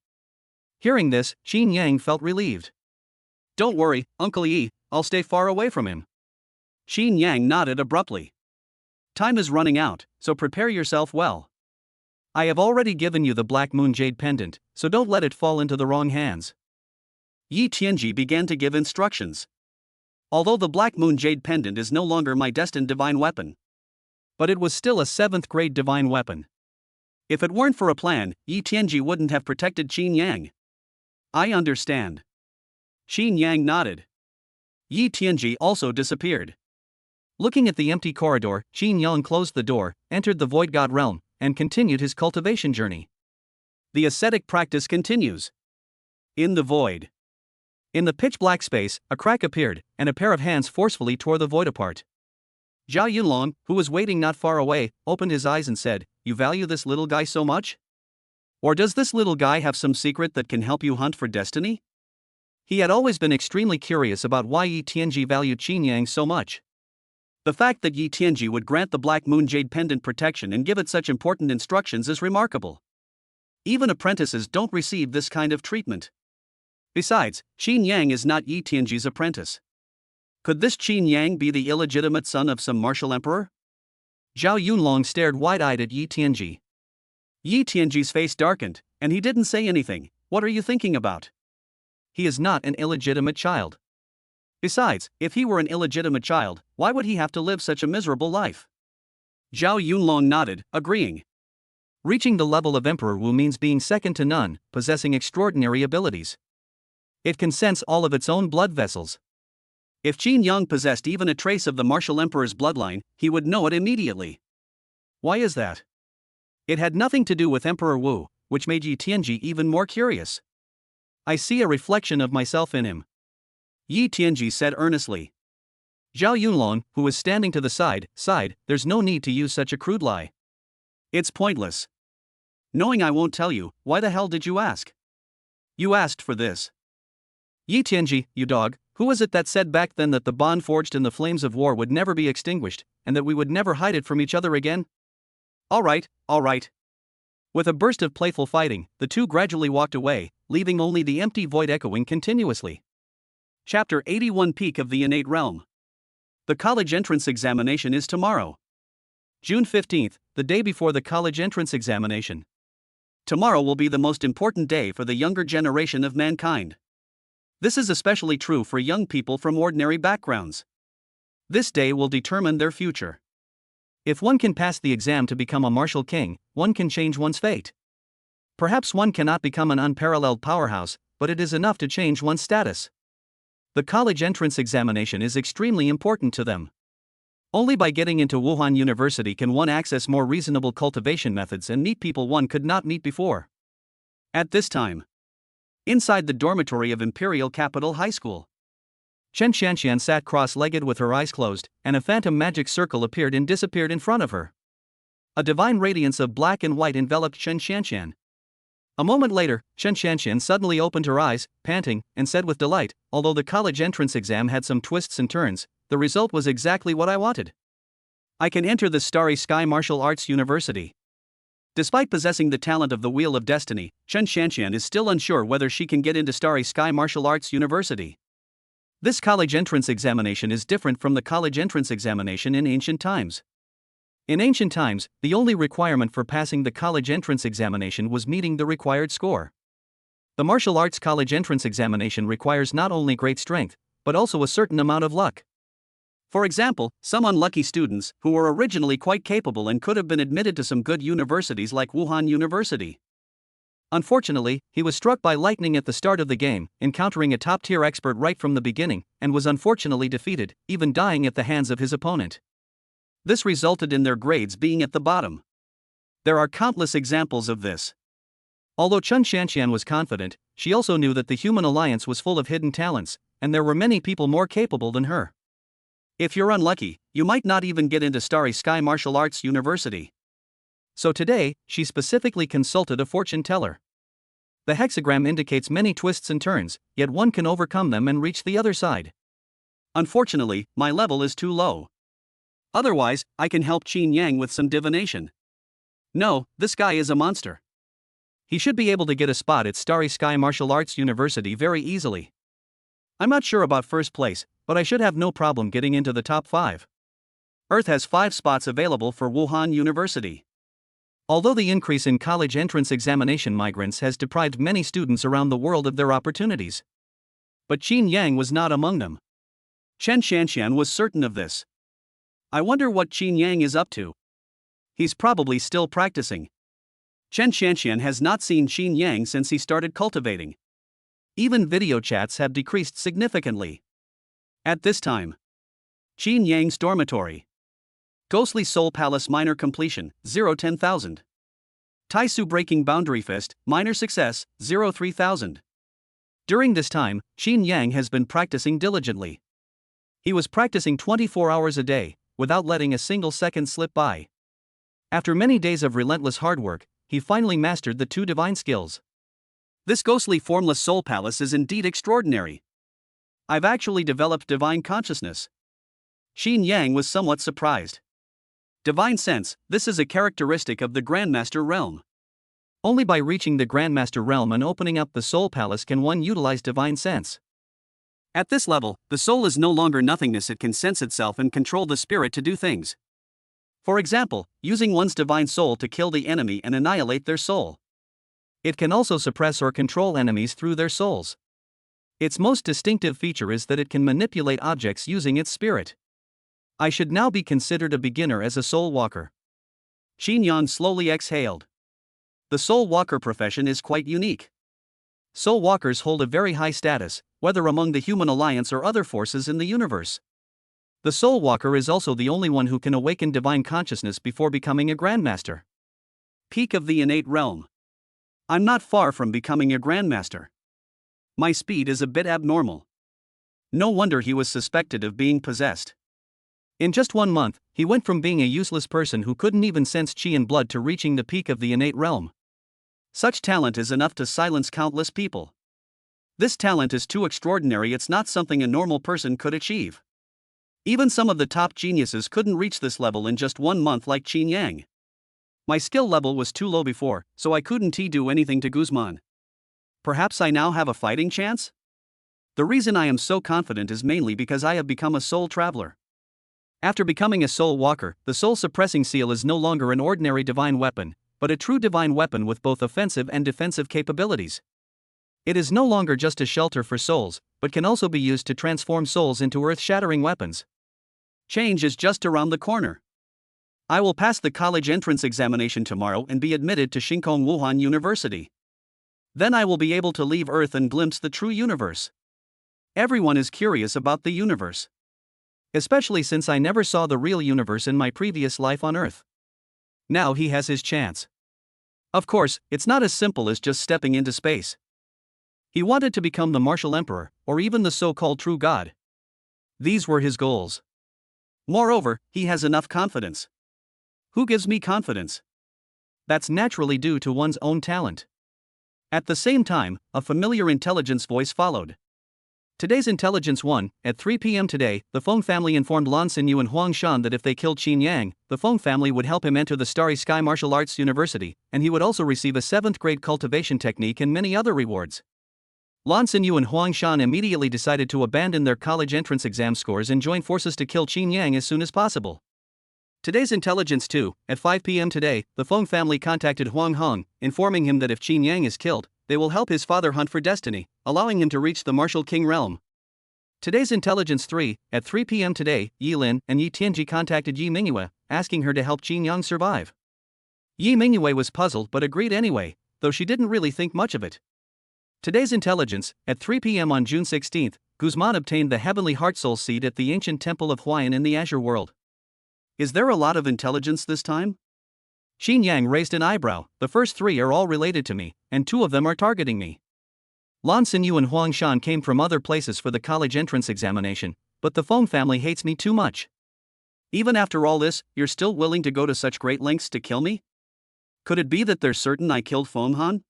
Hearing this, Qin Yang felt relieved. Don't worry, Uncle Yi, I'll stay far away from him. Qin Yang nodded abruptly. Time is running out, so prepare yourself well. I have already given you the Black Moon Jade Pendant, so don't let it fall into the wrong hands. Yi Tianji began to give instructions. Although the Black Moon Jade Pendant is no longer my destined divine weapon. But it was still a 7th grade divine weapon. If it weren't for a plan, Yi Tianji wouldn't have protected Qin Yang. I understand. Qin Yang nodded. Yi Tianji also disappeared. Looking at the empty corridor, Qin Yang closed the door, entered the Void God realm, and continued his cultivation journey. The ascetic practice continues. In the void. In the pitch-black space, a crack appeared, and a pair of hands forcefully tore the void apart. Zhao Yunlong, who was waiting not far away, opened his eyes and said, "You value this little guy so much? Or does this little guy have some secret that can help you hunt for destiny?" He had always been extremely curious about why Yi Tianji valued Qin Yang so much. The fact that Yi Tianji would grant the Black Moon Jade Pendant protection and give it such important instructions is remarkable. Even apprentices don't receive this kind of treatment. Besides, Qin Yang is not Yi Tianji's apprentice. Could this Qin Yang be the illegitimate son of some martial emperor? Zhao Yunlong stared wide-eyed at Yi Tianji. Yi Tianji's face darkened, and he didn't say anything. "What are you thinking about? He is not an illegitimate child. Besides, if he were an illegitimate child, why would he have to live such a miserable life?" Zhao Yunlong nodded, agreeing. Reaching the level of Emperor Wu means being second to none, possessing extraordinary abilities. It can sense all of its own blood vessels. If Qin Yang possessed even a trace of the martial emperor's bloodline, he would know it immediately. Why is that? It had nothing to do with Emperor Wu, which made Yi Tianji even more curious. "I see a reflection of myself in him," Yi Tianji said earnestly. Zhao Yunlong, who was standing to the side, sighed. "There's no need to use such a crude lie. It's pointless. Knowing I won't tell you, why the hell did you ask? You asked for this." "Yi Tianji, you dog, who was it that said back then that the bond forged in the flames of war would never be extinguished, and that we would never hide it from each other again?" All right. With a burst of playful fighting, the two gradually walked away, leaving only the empty void echoing continuously. Chapter 81, Peak of the Innate Realm. The college entrance examination is tomorrow. June 15th, the day before the college entrance examination. Tomorrow will be the most important day for the younger generation of mankind. This is especially true for young people from ordinary backgrounds. This day will determine their future. If one can pass the exam to become a martial king, one can change one's fate. Perhaps one cannot become an unparalleled powerhouse, but it is enough to change one's status. The college entrance examination is extremely important to them. Only by getting into Wuhan University can one access more reasonable cultivation methods and meet people one could not meet before. At this time, inside the dormitory of Imperial Capital High School, Chen Xianxian sat cross-legged with her eyes closed, and a phantom magic circle appeared and disappeared in front of her. A divine radiance of black and white enveloped Chen Xianxian. A moment later, Chen Xianxian suddenly opened her eyes, panting, and said with delight, "Although the college entrance exam had some twists and turns, the result was exactly what I wanted. I can enter the Starry Sky Martial Arts University." Despite possessing the talent of the Wheel of Destiny, Chen Xianxian is still unsure whether she can get into Starry Sky Martial Arts University. This college entrance examination is different from the college entrance examination in ancient times. In ancient times, the only requirement for passing the college entrance examination was meeting the required score. The martial arts college entrance examination requires not only great strength, but also a certain amount of luck. For example, some unlucky students, who were originally quite capable and could have been admitted to some good universities like Wuhan University. Unfortunately, he was struck by lightning at the start of the game, encountering a top-tier expert right from the beginning, and was unfortunately defeated, even dying at the hands of his opponent. This resulted in their grades being at the bottom. There are countless examples of this. Although Chen Xianxian was confident, she also knew that the human alliance was full of hidden talents, and there were many people more capable than her. If you're unlucky, you might not even get into Starry Sky Martial Arts University. So today, she specifically consulted a fortune teller. The hexagram indicates many twists and turns, yet one can overcome them and reach the other side. Unfortunately, my level is too low. Otherwise, I can help Qin Yang with some divination. No, this guy is a monster. He should be able to get a spot at Starry Sky Martial Arts University very easily. I'm not sure about first place, but I should have no problem getting into the top 5. Earth has 5 spots available for Wuhan University. Although the increase in college entrance examination migrants has deprived many students around the world of their opportunities. But Qin Yang was not among them. Chen Xianxian was certain of this. I wonder what Qin Yang is up to. He's probably still practicing. Chen Xianxian has not seen Qin Yang since he started cultivating. Even video chats have decreased significantly. At this time, Qin Yang's dormitory. Ghostly Soul Palace minor completion, 0-10,000. Taisu breaking boundary fist, minor success, 0-3,000. During this time, Qin Yang has been practicing diligently. He was practicing 24 hours a day, without letting a single second slip by. After many days of relentless hard work, he finally mastered the 2 divine skills. This ghostly formless soul palace is indeed extraordinary. I've actually developed divine consciousness. Qin Yang was somewhat surprised. Divine sense, this is a characteristic of the Grandmaster realm. Only by reaching the Grandmaster realm and opening up the soul palace can one utilize divine sense. At this level, the soul is no longer nothingness, it can sense itself and control the spirit to do things. For example, using one's divine soul to kill the enemy and annihilate their soul. It can also suppress or control enemies through their souls. Its most distinctive feature is that it can manipulate objects using its spirit. I should now be considered a beginner as a soul walker. Qin Yang slowly exhaled. The soul walker profession is quite unique. Soul walkers hold a very high status, whether among the human alliance or other forces in the universe. The soul walker is also the only one who can awaken divine consciousness before becoming a grandmaster. Peak of the innate realm. I'm not far from becoming a grandmaster. My speed is a bit abnormal. No wonder he was suspected of being possessed. In just 1 month, he went from being a useless person who couldn't even sense chi and blood to reaching the peak of the innate realm. Such talent is enough to silence countless people. This talent is too extraordinary, it's not something a normal person could achieve. Even some of the top geniuses couldn't reach this level in just 1 month like Qin Yang. My skill level was too low before, so I couldn't do anything to Guzman. Perhaps I now have a fighting chance? The reason I am so confident is mainly because I have become a soul traveler. After becoming a soul walker, the soul suppressing seal is no longer an ordinary divine weapon, but a true divine weapon with both offensive and defensive capabilities. It is no longer just a shelter for souls, but can also be used to transform souls into earth-shattering weapons. Change is just around the corner. I will pass the college entrance examination tomorrow and be admitted to Shinkong Wuhan University. Then I will be able to leave Earth and glimpse the true universe. Everyone is curious about the universe. Especially since I never saw the real universe in my previous life on Earth. Now he has his chance. Of course, it's not as simple as just stepping into space. He wanted to become the martial emperor, or even the so-called true god. These were his goals. Moreover, he has enough confidence. Who gives me confidence? That's naturally due to one's own talent. At the same time, a familiar intelligence voice followed. Today's Intelligence 1, at 3 p.m. today, the Feng family informed Lan Xinyu and Huang Shan that if they killed Qin Yang, the Feng family would help him enter the Starry Sky Martial Arts University, and he would also receive a 7th grade cultivation technique and many other rewards. Lan Xinyu and Huang Shan immediately decided to abandon their college entrance exam scores and join forces to kill Qin Yang as soon as possible. Today's Intelligence 2, at 5 p.m. today, the Feng family contacted Huang Hong, informing him that if Qin Yang is killed, they will help his father hunt for destiny, allowing him to reach the martial king realm. Today's Intelligence 3, at 3 p.m. today, Yi Lin and Yi Tianji contacted Yi Mingyue, asking her to help Qin Yang survive. Yi Mingyue was puzzled but agreed anyway, though she didn't really think much of it. Today's Intelligence, at 3 p.m. on June 16, Guzman obtained the Heavenly Heart Soul Seed at the ancient Temple of Huayan in the Azure world. Is there a lot of intelligence this time? Qin Yang raised an eyebrow. The first 3 are all related to me, and 2 of them are targeting me. Lan Xinyu and Huang Shan came from other places for the college entrance examination, but the Feng family hates me too much. Even after all this, you're still willing to go to such great lengths to kill me? Could it be that they're certain I killed Feng Han?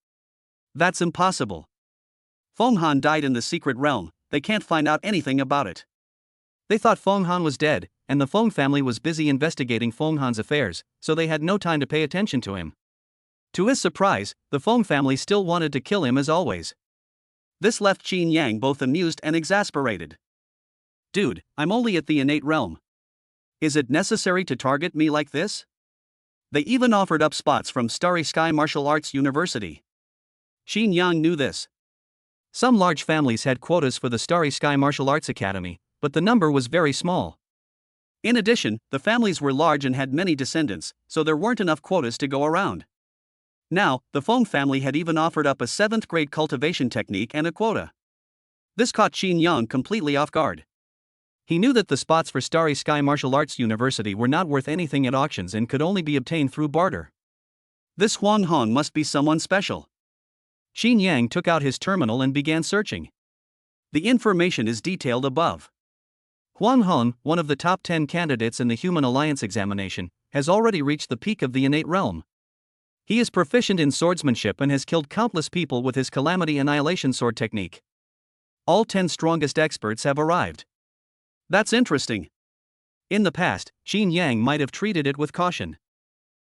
That's impossible. Feng Han died in the secret realm, they can't find out anything about it. They thought Feng Han was dead, and the Feng family was busy investigating Feng Han's affairs, so they had no time to pay attention to him. To his surprise, the Feng family still wanted to kill him as always. This left Qin Yang both amused and exasperated. Dude, I'm only at the innate realm. Is it necessary to target me like this? They even offered up spots from Starry Sky Martial Arts University. Qin Yang knew this. Some large families had quotas for the Starry Sky Martial Arts Academy, but the number was very small. In addition, the families were large and had many descendants, so there weren't enough quotas to go around. Now, the Feng family had even offered up a 7th grade cultivation technique and a quota. This caught Qin Yang completely off guard. He knew that the spots for Starry Sky Martial Arts University were not worth anything at auctions and could only be obtained through barter. This Huang Hong must be someone special. Xin Yang took out his terminal and began searching. The information is detailed above. Huang Hong, one of the top 10 candidates in the Human Alliance examination, has already reached the peak of the innate realm. He is proficient in swordsmanship and has killed countless people with his Calamity Annihilation sword technique. All 10 strongest experts have arrived. That's interesting. In the past, Xin Yang might have treated it with caution.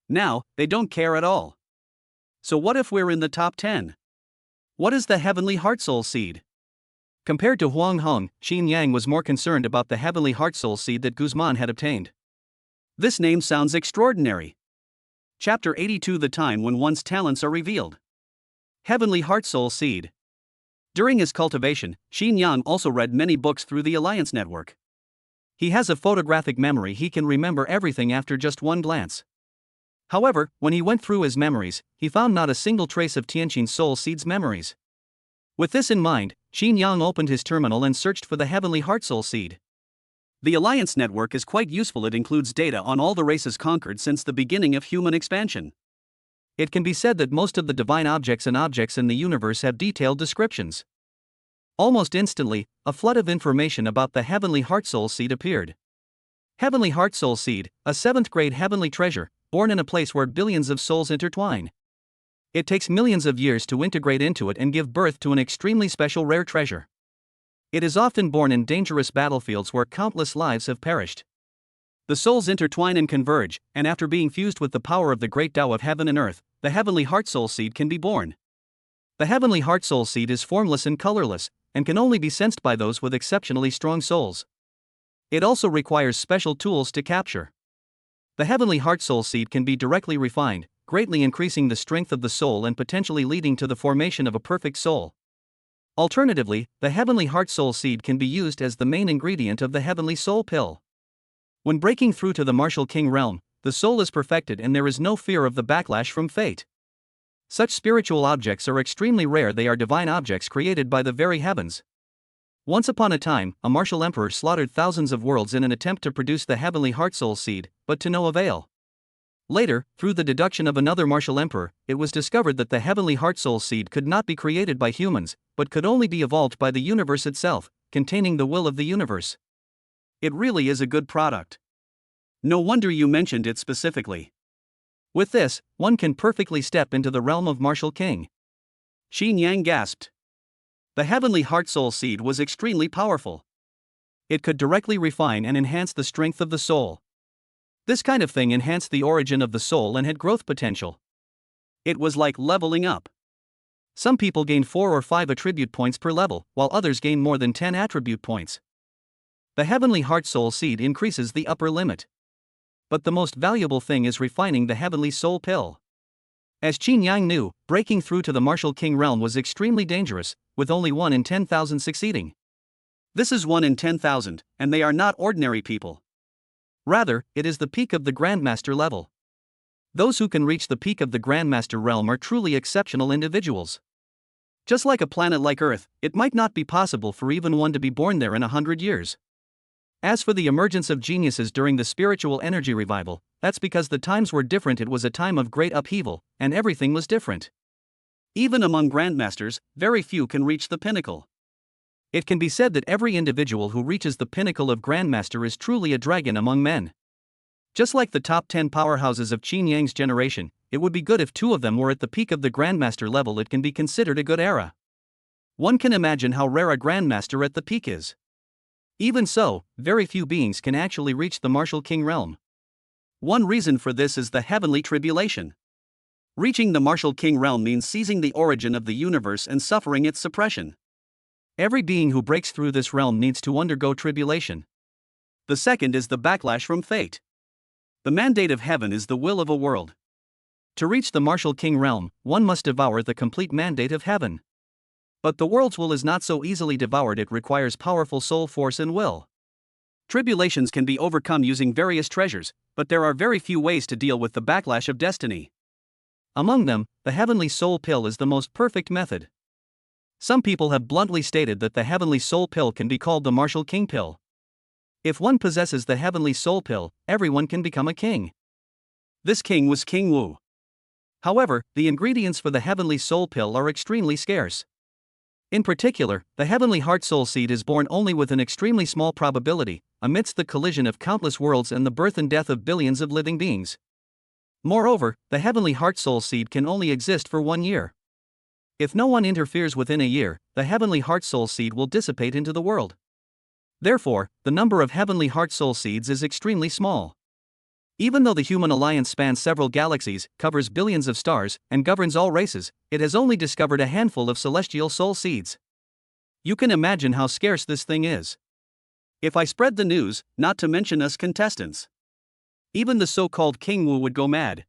Now, they don't care at all. So what if we're in the top 10? What is the Heavenly Heart Soul Seed? Compared to Huang Hong, Xin Yang was more concerned about the Heavenly Heart Soul Seed that Guzman had obtained. This name sounds extraordinary. Chapter 82: The time when one's talents are revealed. Heavenly Heart Soul Seed. During his cultivation, Xin Yang also read many books through the Alliance network. He has a photographic memory. He can remember everything after just one glance. However, when he went through his memories, he found not a single trace of Tianqin's Soul Seed's memories. With this in mind, Xin Yang opened his terminal and searched for the Heavenly Heart Soul Seed. The Alliance network is quite useful. It includes data on all the races conquered since the beginning of human expansion. It can be said that most of the divine objects and objects in the universe have detailed descriptions. Almost instantly, a flood of information about the Heavenly Heart Soul Seed appeared. Heavenly Heart Soul Seed, a 7th grade heavenly treasure, born in a place where billions of souls intertwine. It takes millions of years to integrate into it and give birth to an extremely special rare treasure. It is often born in dangerous battlefields where countless lives have perished. The souls intertwine and converge, and after being fused with the power of the great Tao of heaven and earth, the Heavenly Heart Soul Seed can be born. The Heavenly Heart Soul Seed is formless and colorless, and can only be sensed by those with exceptionally strong souls. It also requires special tools to capture. The Heavenly Heart Soul Seed can be directly refined, greatly increasing the strength of the soul and potentially leading to the formation of a perfect soul. Alternatively, the Heavenly Heart Soul Seed can be used as the main ingredient of the Heavenly Soul Pill. When breaking through to the Martial King realm, the soul is perfected and there is no fear of the backlash from fate. Such spiritual objects are extremely rare. They are divine objects created by the very heavens. Once upon a time, a martial emperor slaughtered thousands of worlds in an attempt to produce the Heavenly Heart Soul Seed, but to no avail. Later, through the deduction of another martial emperor, it was discovered that the Heavenly Heart Soul Seed could not be created by humans, but could only be evolved by the universe itself, containing the will of the universe. It really is a good product. No wonder you mentioned it specifically. With this, one can perfectly step into the realm of Martial King. Xin Yang gasped. The Heavenly Heart Soul Seed was extremely powerful. It could directly refine and enhance the strength of the soul. This kind of thing enhanced the origin of the soul and had growth potential. It was like leveling up. Some people gain 4 or 5 attribute points per level, while others gain more than 10 attribute points. The Heavenly Heart Soul Seed increases the upper limit. But the most valuable thing is refining the Heavenly Soul Pill. As Xin Yang knew, breaking through to the Martial King realm was extremely dangerous, with only 1 in 10,000 succeeding. This is 1 in 10,000, and they are not ordinary people. Rather, it is the peak of the Grandmaster level. Those who can reach the peak of the Grandmaster realm are truly exceptional individuals. Just like a planet like Earth, it might not be possible for even one to be born there in 100 years. As for the emergence of geniuses during the spiritual energy revival, that's because the times were different. It was a time of great upheaval, and everything was different. Even among Grandmasters, very few can reach the pinnacle. It can be said that every individual who reaches the pinnacle of Grandmaster is truly a dragon among men. Just like the top 10 powerhouses of Xin Yang's generation, it would be good if 2 of them were at the peak of the Grandmaster level. It can be considered a good era. One can imagine how rare a Grandmaster at the peak is. Even so, very few beings can actually reach the Martial King realm. One reason for this is the heavenly tribulation. Reaching the Martial King realm means seizing the origin of the universe and suffering its suppression. Every being who breaks through this realm needs to undergo tribulation. The second is the backlash from fate. The mandate of heaven is the will of a world. To reach the Martial King realm, one must devour the complete mandate of heaven. But the world's will is not so easily devoured. It requires powerful soul force and will. Tribulations can be overcome using various treasures, but there are very few ways to deal with the backlash of destiny. Among them, the Heavenly Soul Pill is the most perfect method. Some people have bluntly stated that the Heavenly Soul Pill can be called the Martial King Pill. If one possesses the Heavenly Soul Pill, everyone can become a king. This king was King Wu. However, the ingredients for the Heavenly Soul Pill are extremely scarce. In particular, the Heavenly Heart Soul Seed is born only with an extremely small probability, amidst the collision of countless worlds and the birth and death of billions of living beings. Moreover, the Heavenly Heart Soul Seed can only exist for 1 year. If no one interferes within a year, the Heavenly Heart Soul Seed will dissipate into the world. Therefore, the number of Heavenly Heart Soul Seeds is extremely small. Even though the human alliance spans several galaxies, covers billions of stars, and governs all races, it has only discovered a handful of celestial soul seeds. You can imagine how scarce this thing is. If I spread the news, not to mention us contestants, even the so-called King Wu would go mad.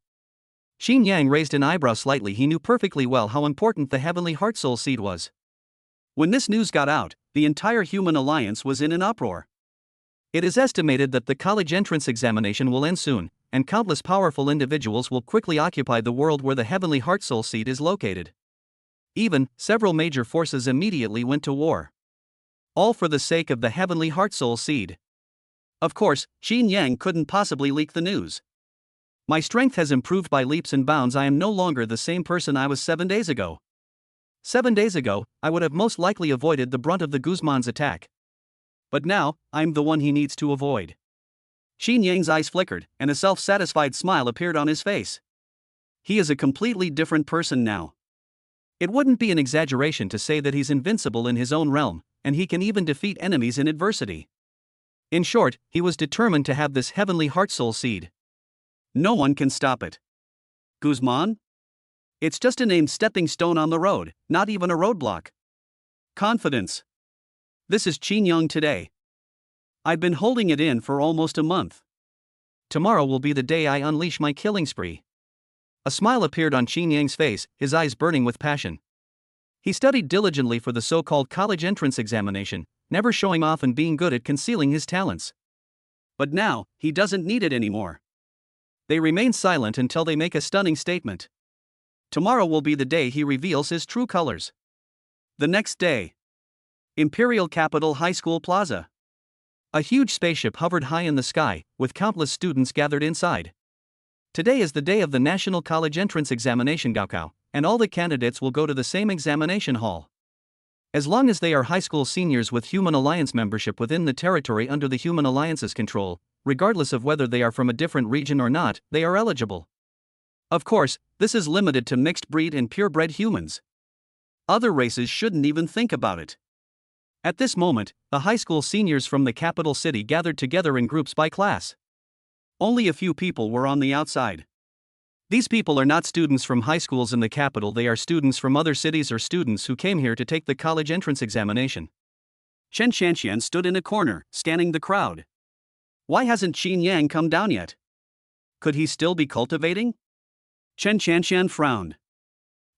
Xin Yang raised an eyebrow slightly. He knew perfectly well how important the Heavenly Heart Soul Seed was. When this news got out, the entire human alliance was in an uproar. It is estimated that the college entrance examination will end soon, and countless powerful individuals will quickly occupy the world where the Heavenly Heart Soul Seed is located. Even, several major forces immediately went to war. All for the sake of the Heavenly Heart Soul Seed. Of course, Xin Yang couldn't possibly leak the news. My strength has improved by leaps and bounds. I am no longer the same person I was 7 days ago. 7 days ago, I would have most likely avoided the brunt of the Guzman's attack. But now, I'm the one he needs to avoid. Xin Yang's eyes flickered, and a self-satisfied smile appeared on his face. He is a completely different person now. It wouldn't be an exaggeration to say that he's invincible in his own realm, and he can even defeat enemies in adversity. In short, he was determined to have this Heavenly Heart Soul Seed. No one can stop it. Guzman? It's just a named stepping stone on the road, not even a roadblock. Confidence. This is Qin Yang today. I've been holding it in for almost a month. Tomorrow will be the day I unleash my killing spree. A smile appeared on Qin Yang's face, his eyes burning with passion. He studied diligently for the so-called college entrance examination, never showing off and being good at concealing his talents. But now, he doesn't need it anymore. They remain silent until they make a stunning statement. Tomorrow will be the day he reveals his true colors. The next day. Imperial Capital High School Plaza. A huge spaceship hovered high in the sky, with countless students gathered inside. Today is the day of the National College Entrance Examination Gaokao, and all the candidates will go to the same examination hall. As long as they are high school seniors with Human Alliance membership within the territory under the Human Alliance's control, regardless of whether they are from a different region or not, they are eligible. Of course, this is limited to mixed breed and purebred humans. Other races shouldn't even think about it. At this moment, the high school seniors from the capital city gathered together in groups by class. Only a few people were on the outside. These people are not students from high schools in the capital, they are students from other cities or students who came here to take the college entrance examination. Chen Shanxian stood in a corner, scanning the crowd. Why hasn't Qin Yang come down yet? Could he still be cultivating? Chen Shanxian frowned.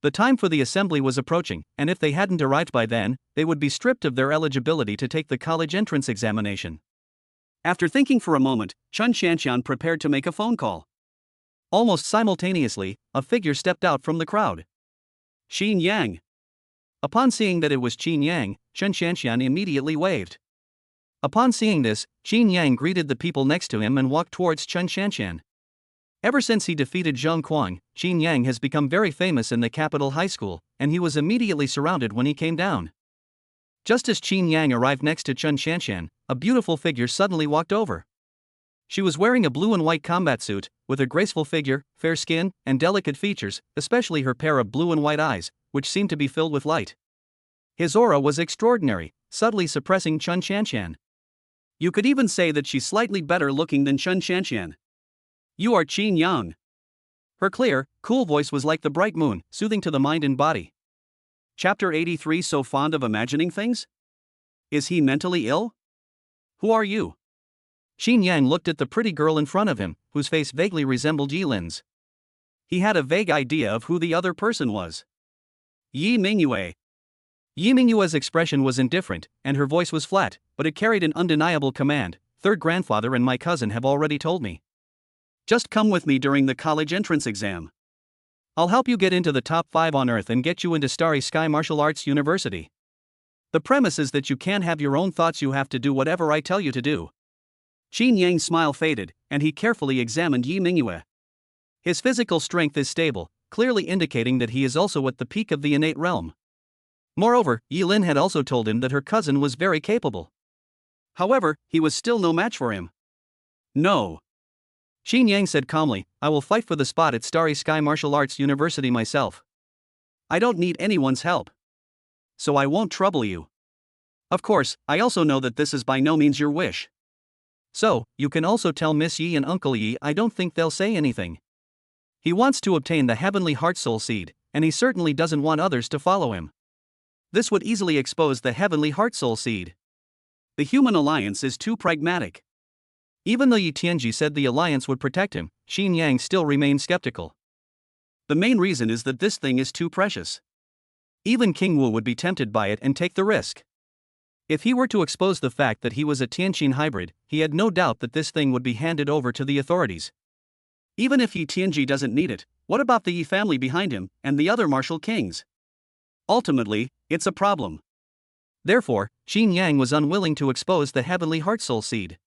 The time for the assembly was approaching, and if they hadn't arrived by then, they would be stripped of their eligibility to take the college entrance examination. After thinking for a moment, Chen Shanxian prepared to make a phone call. Almost simultaneously, a figure stepped out from the crowd. Qin Yang. Upon seeing that it was Qin Yang, Chen Shanxian immediately waved. Upon seeing this, Qin Yang greeted the people next to him and walked towards Chen Shanxian. Ever since he defeated Zheng Kuang, Qin Yang has become very famous in the capital high school, and he was immediately surrounded when he came down. Just as Qin Yang arrived next to Chen Shanxian, a beautiful figure suddenly walked over. She was wearing a blue and white combat suit, with a graceful figure, fair skin, and delicate features, especially her pair of blue and white eyes, which seemed to be filled with light. His aura was extraordinary, subtly suppressing Chen Shanxian. You could even say that she's slightly better looking than Chen Shanxian. You are Qin Yang. Her clear, cool voice was like the bright moon, soothing to the mind and body. Chapter 83. So fond of imagining things? Is he mentally ill? Who are you? Qin Yang looked at the pretty girl in front of him, whose face vaguely resembled Yi Lin's. He had a vague idea of who the other person was. Yi Mingyue. Yi Mingyue's expression was indifferent, and her voice was flat, but it carried an undeniable command. Third grandfather and my cousin have already told me. Just come with me during the college entrance exam. I'll help you get into the top 5 on Earth and get you into Starry Sky Martial Arts University. The premise is that you can't have your own thoughts, you have to do whatever I tell you to do. Qin Yang's smile faded, and he carefully examined Yi Mingyue. His physical strength is stable, clearly indicating that he is also at the peak of the innate realm. Moreover, Yilin had also told him that her cousin was very capable. However, he was still no match for him. No. Xin Yang said calmly, I will fight for the spot at Starry Sky Martial Arts University myself. I don't need anyone's help. So I won't trouble you. Of course, I also know that this is by no means your wish. So, you can also tell Miss Yi and Uncle Yi I don't think they'll say anything. He wants to obtain the Heavenly Heart Soul Seed, and he certainly doesn't want others to follow him. This would easily expose the Heavenly Heart Soul Seed. The human alliance is too pragmatic. Even though Yi Tianji said the alliance would protect him, Xin Yang still remained skeptical. The main reason is that this thing is too precious. Even King Wu would be tempted by it and take the risk. If he were to expose the fact that he was a Tianqin hybrid, he had no doubt that this thing would be handed over to the authorities. Even if Yi Tianji doesn't need it, what about the Yi family behind him and the other martial kings? Ultimately, it's a problem. Therefore, Xin Yang was unwilling to expose the Heavenly Heart Soul Seed.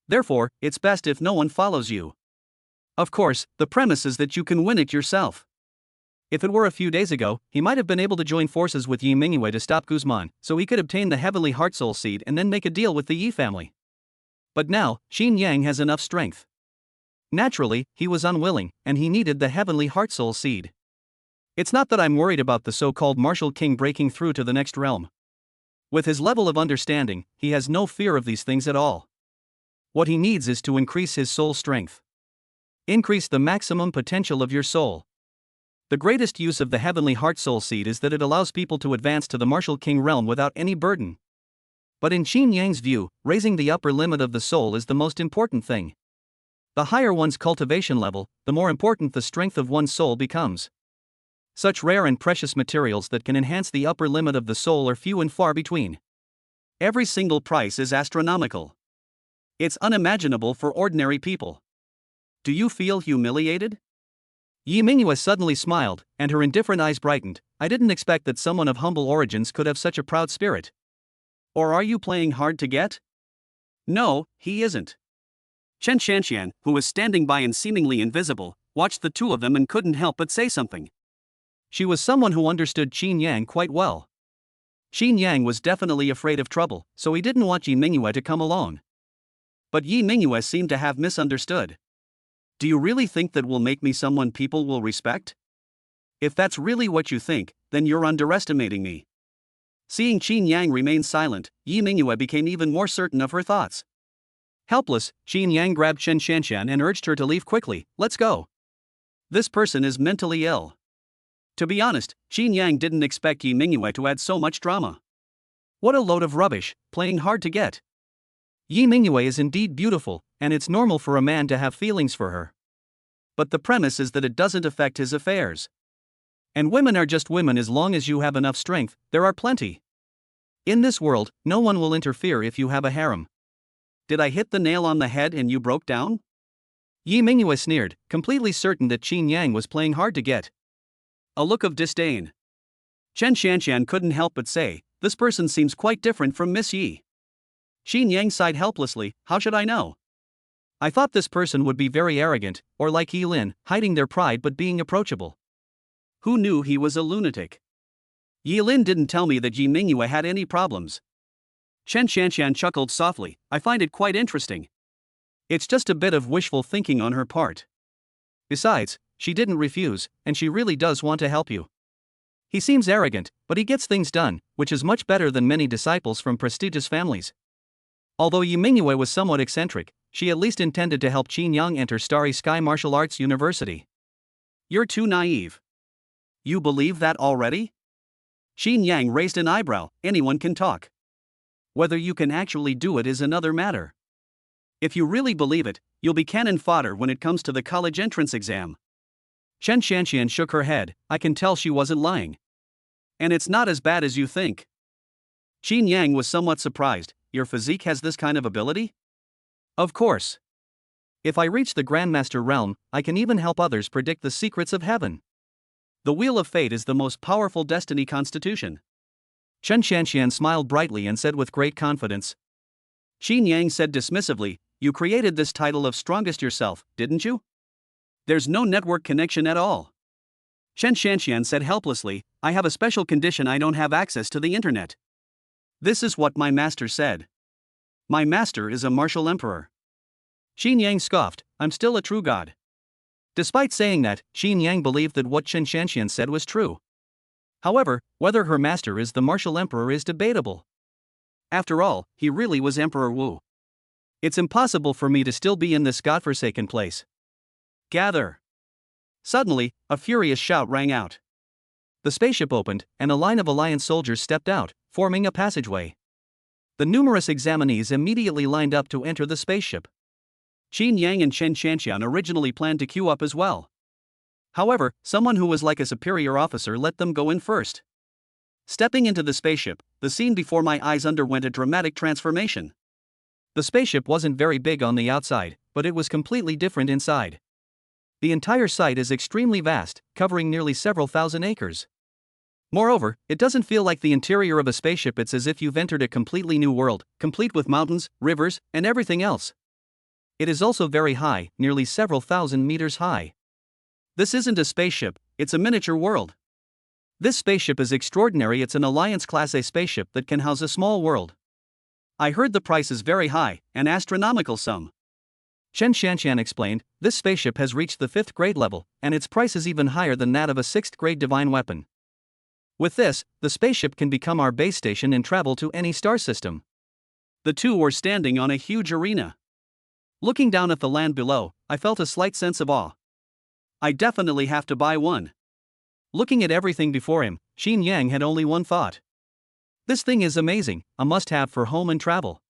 Therefore, it's best if no one follows you. Of course, the premise is that you can win it yourself. If it were a few days ago, he might have been able to join forces with Yi Mingyue to stop Guzman, so he could obtain the Heavenly Heart Soul Seed and then make a deal with the Yi family. But now, Xin Yang has enough strength. Naturally, he was unwilling, and he needed the Heavenly Heart Soul Seed. It's not that I'm worried about the so-called martial king breaking through to the next realm. With his level of understanding, he has no fear of these things at all. What he needs is to increase his soul strength. Increase the maximum potential of your soul. The greatest use of the Heavenly Heart Soul Seed is that it allows people to advance to the martial king realm without any burden. But in Xin Yang's view, raising the upper limit of the soul is the most important thing. The higher one's cultivation level, the more important the strength of one's soul becomes. Such rare and precious materials that can enhance the upper limit of the soul are few and far between. Every single price is astronomical. It's unimaginable for ordinary people. Do you feel humiliated? Yi Mingyue suddenly smiled, and her indifferent eyes brightened. I didn't expect that someone of humble origins could have such a proud spirit. Or are you playing hard to get? No, he isn't. Chen Shanxian, who was standing by and seemingly invisible, watched the two of them and couldn't help but say something. She was someone who understood Xin Yang quite well. Xin Yang was definitely afraid of trouble, so he didn't want Yi Mingyue to come along. But Yi Mingyue seemed to have misunderstood. Do you really think that will make me someone people will respect? If that's really what you think, then you're underestimating me. Seeing Xin Yang remain silent, Yi Mingyue became even more certain of her thoughts. Helpless, Xin Yang grabbed Chen Shanxian and urged her to leave quickly. Let's go. This person is mentally ill. To be honest, Xin Yang didn't expect Yi Mingyue to add so much drama. What a load of rubbish, playing hard to get. Yi Mingyue is indeed beautiful, and it's normal for a man to have feelings for her. But the premise is that it doesn't affect his affairs. And women are just women as long as you have enough strength, there are plenty. In this world, no one will interfere if you have a harem. Did I hit the nail on the head and you broke down? Yi Mingyue sneered, completely certain that Xin Yang was playing hard to get. A look of disdain. Chen Shanxian couldn't help but say, this person seems quite different from Miss Yi. Xin Yang sighed helplessly, how should I know? I thought this person would be very arrogant, or like Yilin, hiding their pride but being approachable. Who knew he was a lunatic? Yilin didn't tell me that Yi Mingyue had any problems. Chen Shanxian chuckled softly, I find it quite interesting. It's just a bit of wishful thinking on her part. Besides, she didn't refuse, and she really does want to help you. He seems arrogant, but he gets things done, which is much better than many disciples from prestigious families. Although Yi Mingyue was somewhat eccentric, she at least intended to help Qin Yang enter Starry Sky Martial Arts University. You're too naive. You believe that already? Xin Yang raised an eyebrow, anyone can talk. Whether you can actually do it is another matter. If you really believe it, you'll be cannon fodder when it comes to the college entrance exam. Chen Shanxian shook her head, I can tell she wasn't lying. And it's not as bad as you think. Xin Yang was somewhat surprised, your physique has this kind of ability? Of course. If I reach the Grandmaster realm, I can even help others predict the secrets of heaven. The Wheel of Fate is the most powerful destiny constitution. Chen Shanxian smiled brightly and said with great confidence. Xin Yang said dismissively, you created this title of strongest yourself, didn't you? There's no network connection at all. Shen Shanshan said helplessly, I have a special condition, I don't have access to the internet. This is what my master said. My master is a martial emperor. Xin Yang scoffed, I'm still a true god. Despite saying that, Xin Yang believed that what Shen Shanshan said was true. However, whether her master is the martial emperor is debatable. After all, he really was Emperor Wu. It's impossible for me to still be in this godforsaken place. Gather! Suddenly, a furious shout rang out. The spaceship opened, and a line of Alliance soldiers stepped out, forming a passageway. The numerous examinees immediately lined up to enter the spaceship. Xin Yang and Shen Shanshan originally planned to queue up as well. However, someone who was like a superior officer let them go in first. Stepping into the spaceship, the scene before my eyes underwent a dramatic transformation. The spaceship wasn't very big on the outside, but it was completely different inside. The entire site is extremely vast, covering nearly several thousand acres. Moreover, it doesn't feel like the interior of a spaceship, it's as if you've entered a completely new world, complete with mountains, rivers, and everything else. It is also very high, nearly several thousand meters high. This isn't a spaceship, it's a miniature world. This spaceship is extraordinary, it's an Alliance Class A spaceship that can house a small world. I heard the price is very high, an astronomical sum. Shen Shanshan explained, this spaceship has reached the 5th grade level, and its price is even higher than that of a 6th grade divine weapon. With this, the spaceship can become our base station and travel to any star system. The two were standing on a huge arena. Looking down at the land below, I felt a slight sense of awe. I definitely have to buy one. Looking at everything before him, Xin Yang had only one thought. This thing is amazing, a must-have for home and travel.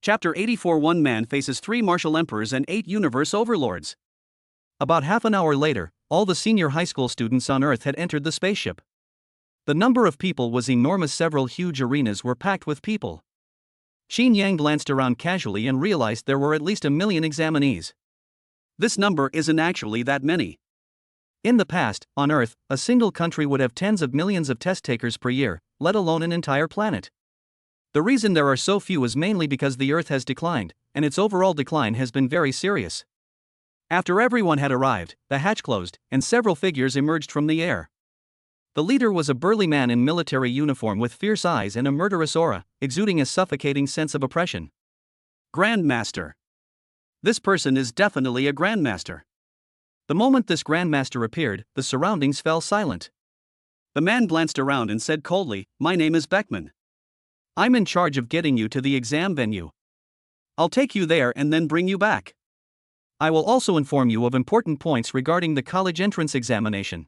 Chapter 84. One man faces 3 martial emperors and 8 universe overlords. About half an hour later, all the senior high school students on Earth had entered the spaceship. The number of people was enormous, several huge arenas were packed with people. Xin Yang glanced around casually and realized there were at least 1 million examinees. This number isn't actually that many. In the past, on Earth, a single country would have tens of millions of test takers per year, let alone an entire planet. The reason there are so few is mainly because the Earth has declined, and its overall decline has been very serious. After everyone had arrived, the hatch closed, and several figures emerged from the air. The leader was a burly man in military uniform with fierce eyes and a murderous aura, exuding a suffocating sense of oppression. Grandmaster. This person is definitely a Grandmaster. The moment this Grandmaster appeared, the surroundings fell silent. The man glanced around and said coldly, my name is Beckman. I'm in charge of getting you to the exam venue. I'll take you there and then bring you back. I will also inform you of important points regarding the college entrance examination.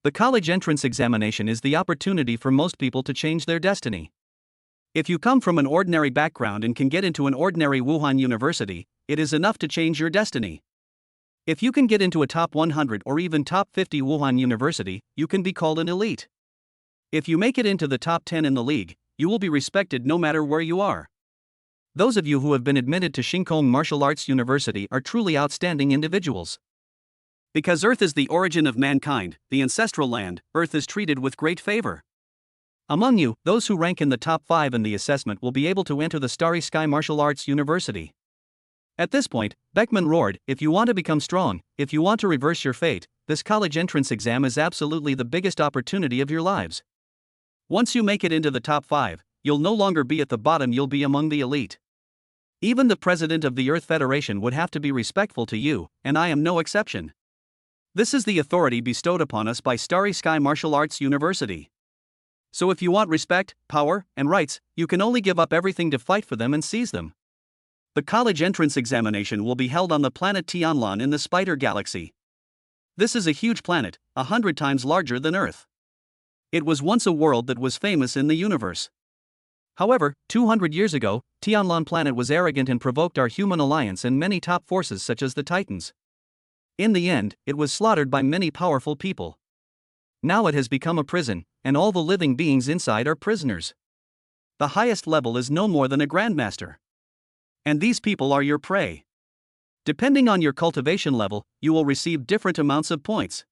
The college entrance examination is the opportunity for most people to change their destiny. If you come from an ordinary background and can get into an ordinary Wuhan university, it is enough to change your destiny. If you can get into a top 100 or even top 50 Wuhan university, you can be called an elite. If you make it into the top 10 in the league, you will be respected no matter where you are. Those of you who have been admitted to Shinkong Martial Arts University are truly outstanding individuals. Because Earth is the origin of mankind, the ancestral land, Earth is treated with great favor. Among you, those who rank in the top 5 in the assessment will be able to enter the Starry Sky Martial Arts University. At this point, Beckman roared, if you want to become strong, if you want to reverse your fate, this college entrance exam is absolutely the biggest opportunity of your lives. Once you make it into the top 5, you'll no longer be at the bottom, you'll be among the elite. Even the president of the Earth Federation would have to be respectful to you, and I am no exception. This is the authority bestowed upon us by Starry Sky Martial Arts University. So if you want respect, power, and rights, you can only give up everything to fight for them and seize them. The college entrance examination will be held on the planet Tianlan in the Spider Galaxy. This is a huge planet, 100 times larger than Earth. It was once a world that was famous in the universe. However, 200 years ago, Tianlan planet was arrogant and provoked our human alliance and many top forces such as the Titans. In the end, it was slaughtered by many powerful people. Now it has become a prison, and all the living beings inside are prisoners. The highest level is no more than a Grandmaster. And these people are your prey. Depending on your cultivation level, you will receive different amounts of points.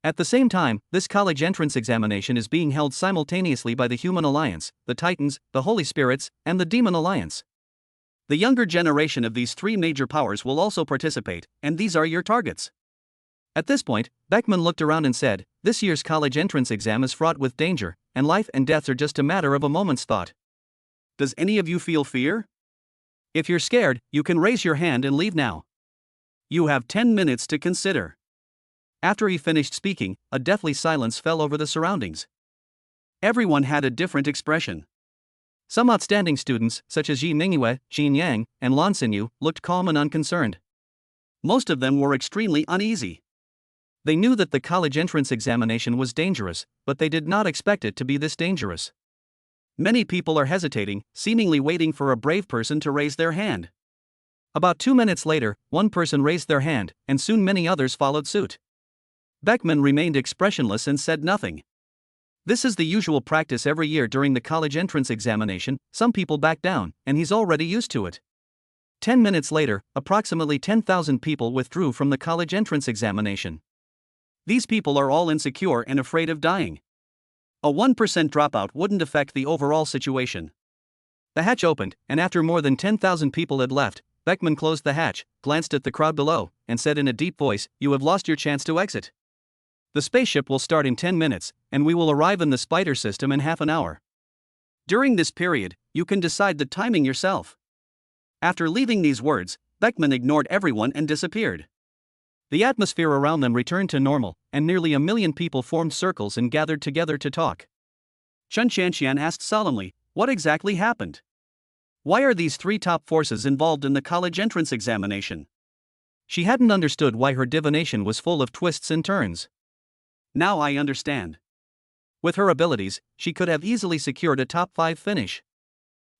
At the same time, this college entrance examination is being held simultaneously by the Human Alliance, the Titans, the Holy Spirits, and the Demon Alliance. The younger generation of these 3 major powers will also participate, and these are your targets. At this point, Beckman looked around and said, "This year's college entrance exam is fraught with danger, and life and death are just a matter of a moment's thought. Does any of you feel fear? If you're scared, you can raise your hand and leave now. You have 10 minutes to consider." After he finished speaking, a deathly silence fell over the surroundings. Everyone had a different expression. Some outstanding students, such as Yi Mingyue, Qin Yang, and Lan Xinyu, looked calm and unconcerned. Most of them were extremely uneasy. They knew that the college entrance examination was dangerous, but they did not expect it to be this dangerous. Many people are hesitating, seemingly waiting for a brave person to raise their hand. About 2 minutes later, one person raised their hand, and soon many others followed suit. Beckman remained expressionless and said nothing. This is the usual practice every year during the college entrance examination. Some people back down, and he's already used to it. 10 minutes later, approximately 10,000 people withdrew from the college entrance examination. These people are all insecure and afraid of dying. A 1% dropout wouldn't affect the overall situation. The hatch opened, and after more than 10,000 people had left, Beckman closed the hatch, glanced at the crowd below, and said in a deep voice, "You have lost your chance to exit. The spaceship will start in 10 minutes, and we will arrive in the Spider system in half an hour. During this period, you can decide the timing yourself." After leaving these words, Beckman ignored everyone and disappeared. The atmosphere around them returned to normal, and nearly 1 million people formed circles and gathered together to talk. Chun Shanshan asked solemnly, "What exactly happened? Why are these 3 top forces involved in the college entrance examination?" She hadn't understood why her divination was full of twists and turns. Now I understand. With her abilities, she could have easily secured a top 5 finish.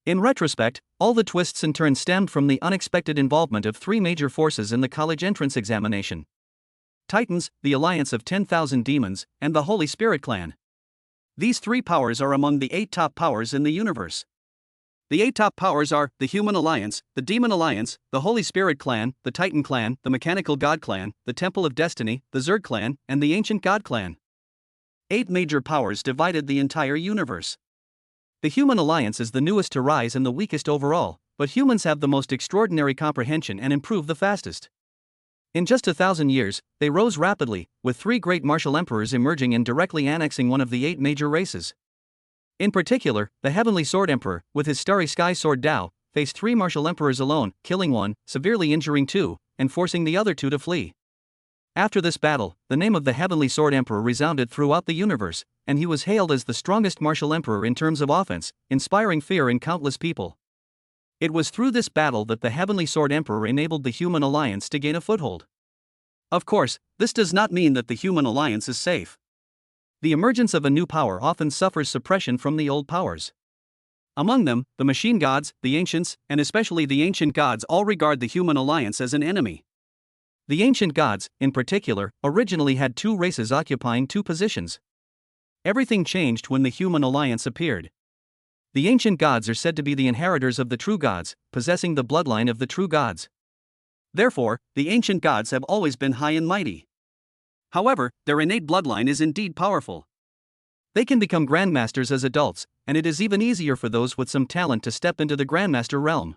In retrospect, all the twists and turns stemmed from the unexpected involvement of 3 major forces in the college entrance examination: Titans, the alliance of 10,000 demons, and the Holy Spirit clan. These 3 powers are among the 8 top powers in the universe. The 8 top powers are the Human Alliance, the Demon Alliance, the Holy Spirit clan, the Titan clan, the Mechanical God clan, the Temple of Destiny, the Zerg clan, and the Ancient God clan. 8 major powers divided the entire universe. The Human Alliance is the newest to rise and the weakest overall, but humans have the most extraordinary comprehension and improve the fastest. In just 1,000 years, they rose rapidly, with 3 great martial emperors emerging and directly annexing one of the 8 major races. In particular, the Heavenly Sword Emperor, with his Starry Sky Sword Dao, faced 3 martial emperors alone, killing one, severely injuring 2, and forcing the other 2 to flee. After this battle, the name of the Heavenly Sword Emperor resounded throughout the universe, and he was hailed as the strongest martial emperor in terms of offense, inspiring fear in countless people. It was through this battle that the Heavenly Sword Emperor enabled the Human Alliance to gain a foothold. Of course, this does not mean that the Human Alliance is safe. The emergence of a new power often suffers suppression from the old powers. Among them, the Machine Gods, the Ancients, and especially the Ancient Gods all regard the Human Alliance as an enemy. The Ancient Gods, in particular, originally had 2 races occupying 2 positions. Everything changed when the Human Alliance appeared. The Ancient Gods are said to be the inheritors of the true gods, possessing the bloodline of the true gods. Therefore, the Ancient Gods have always been high and mighty. However, their innate bloodline is indeed powerful. They can become grandmasters as adults, and it is even easier for those with some talent to step into the grandmaster realm.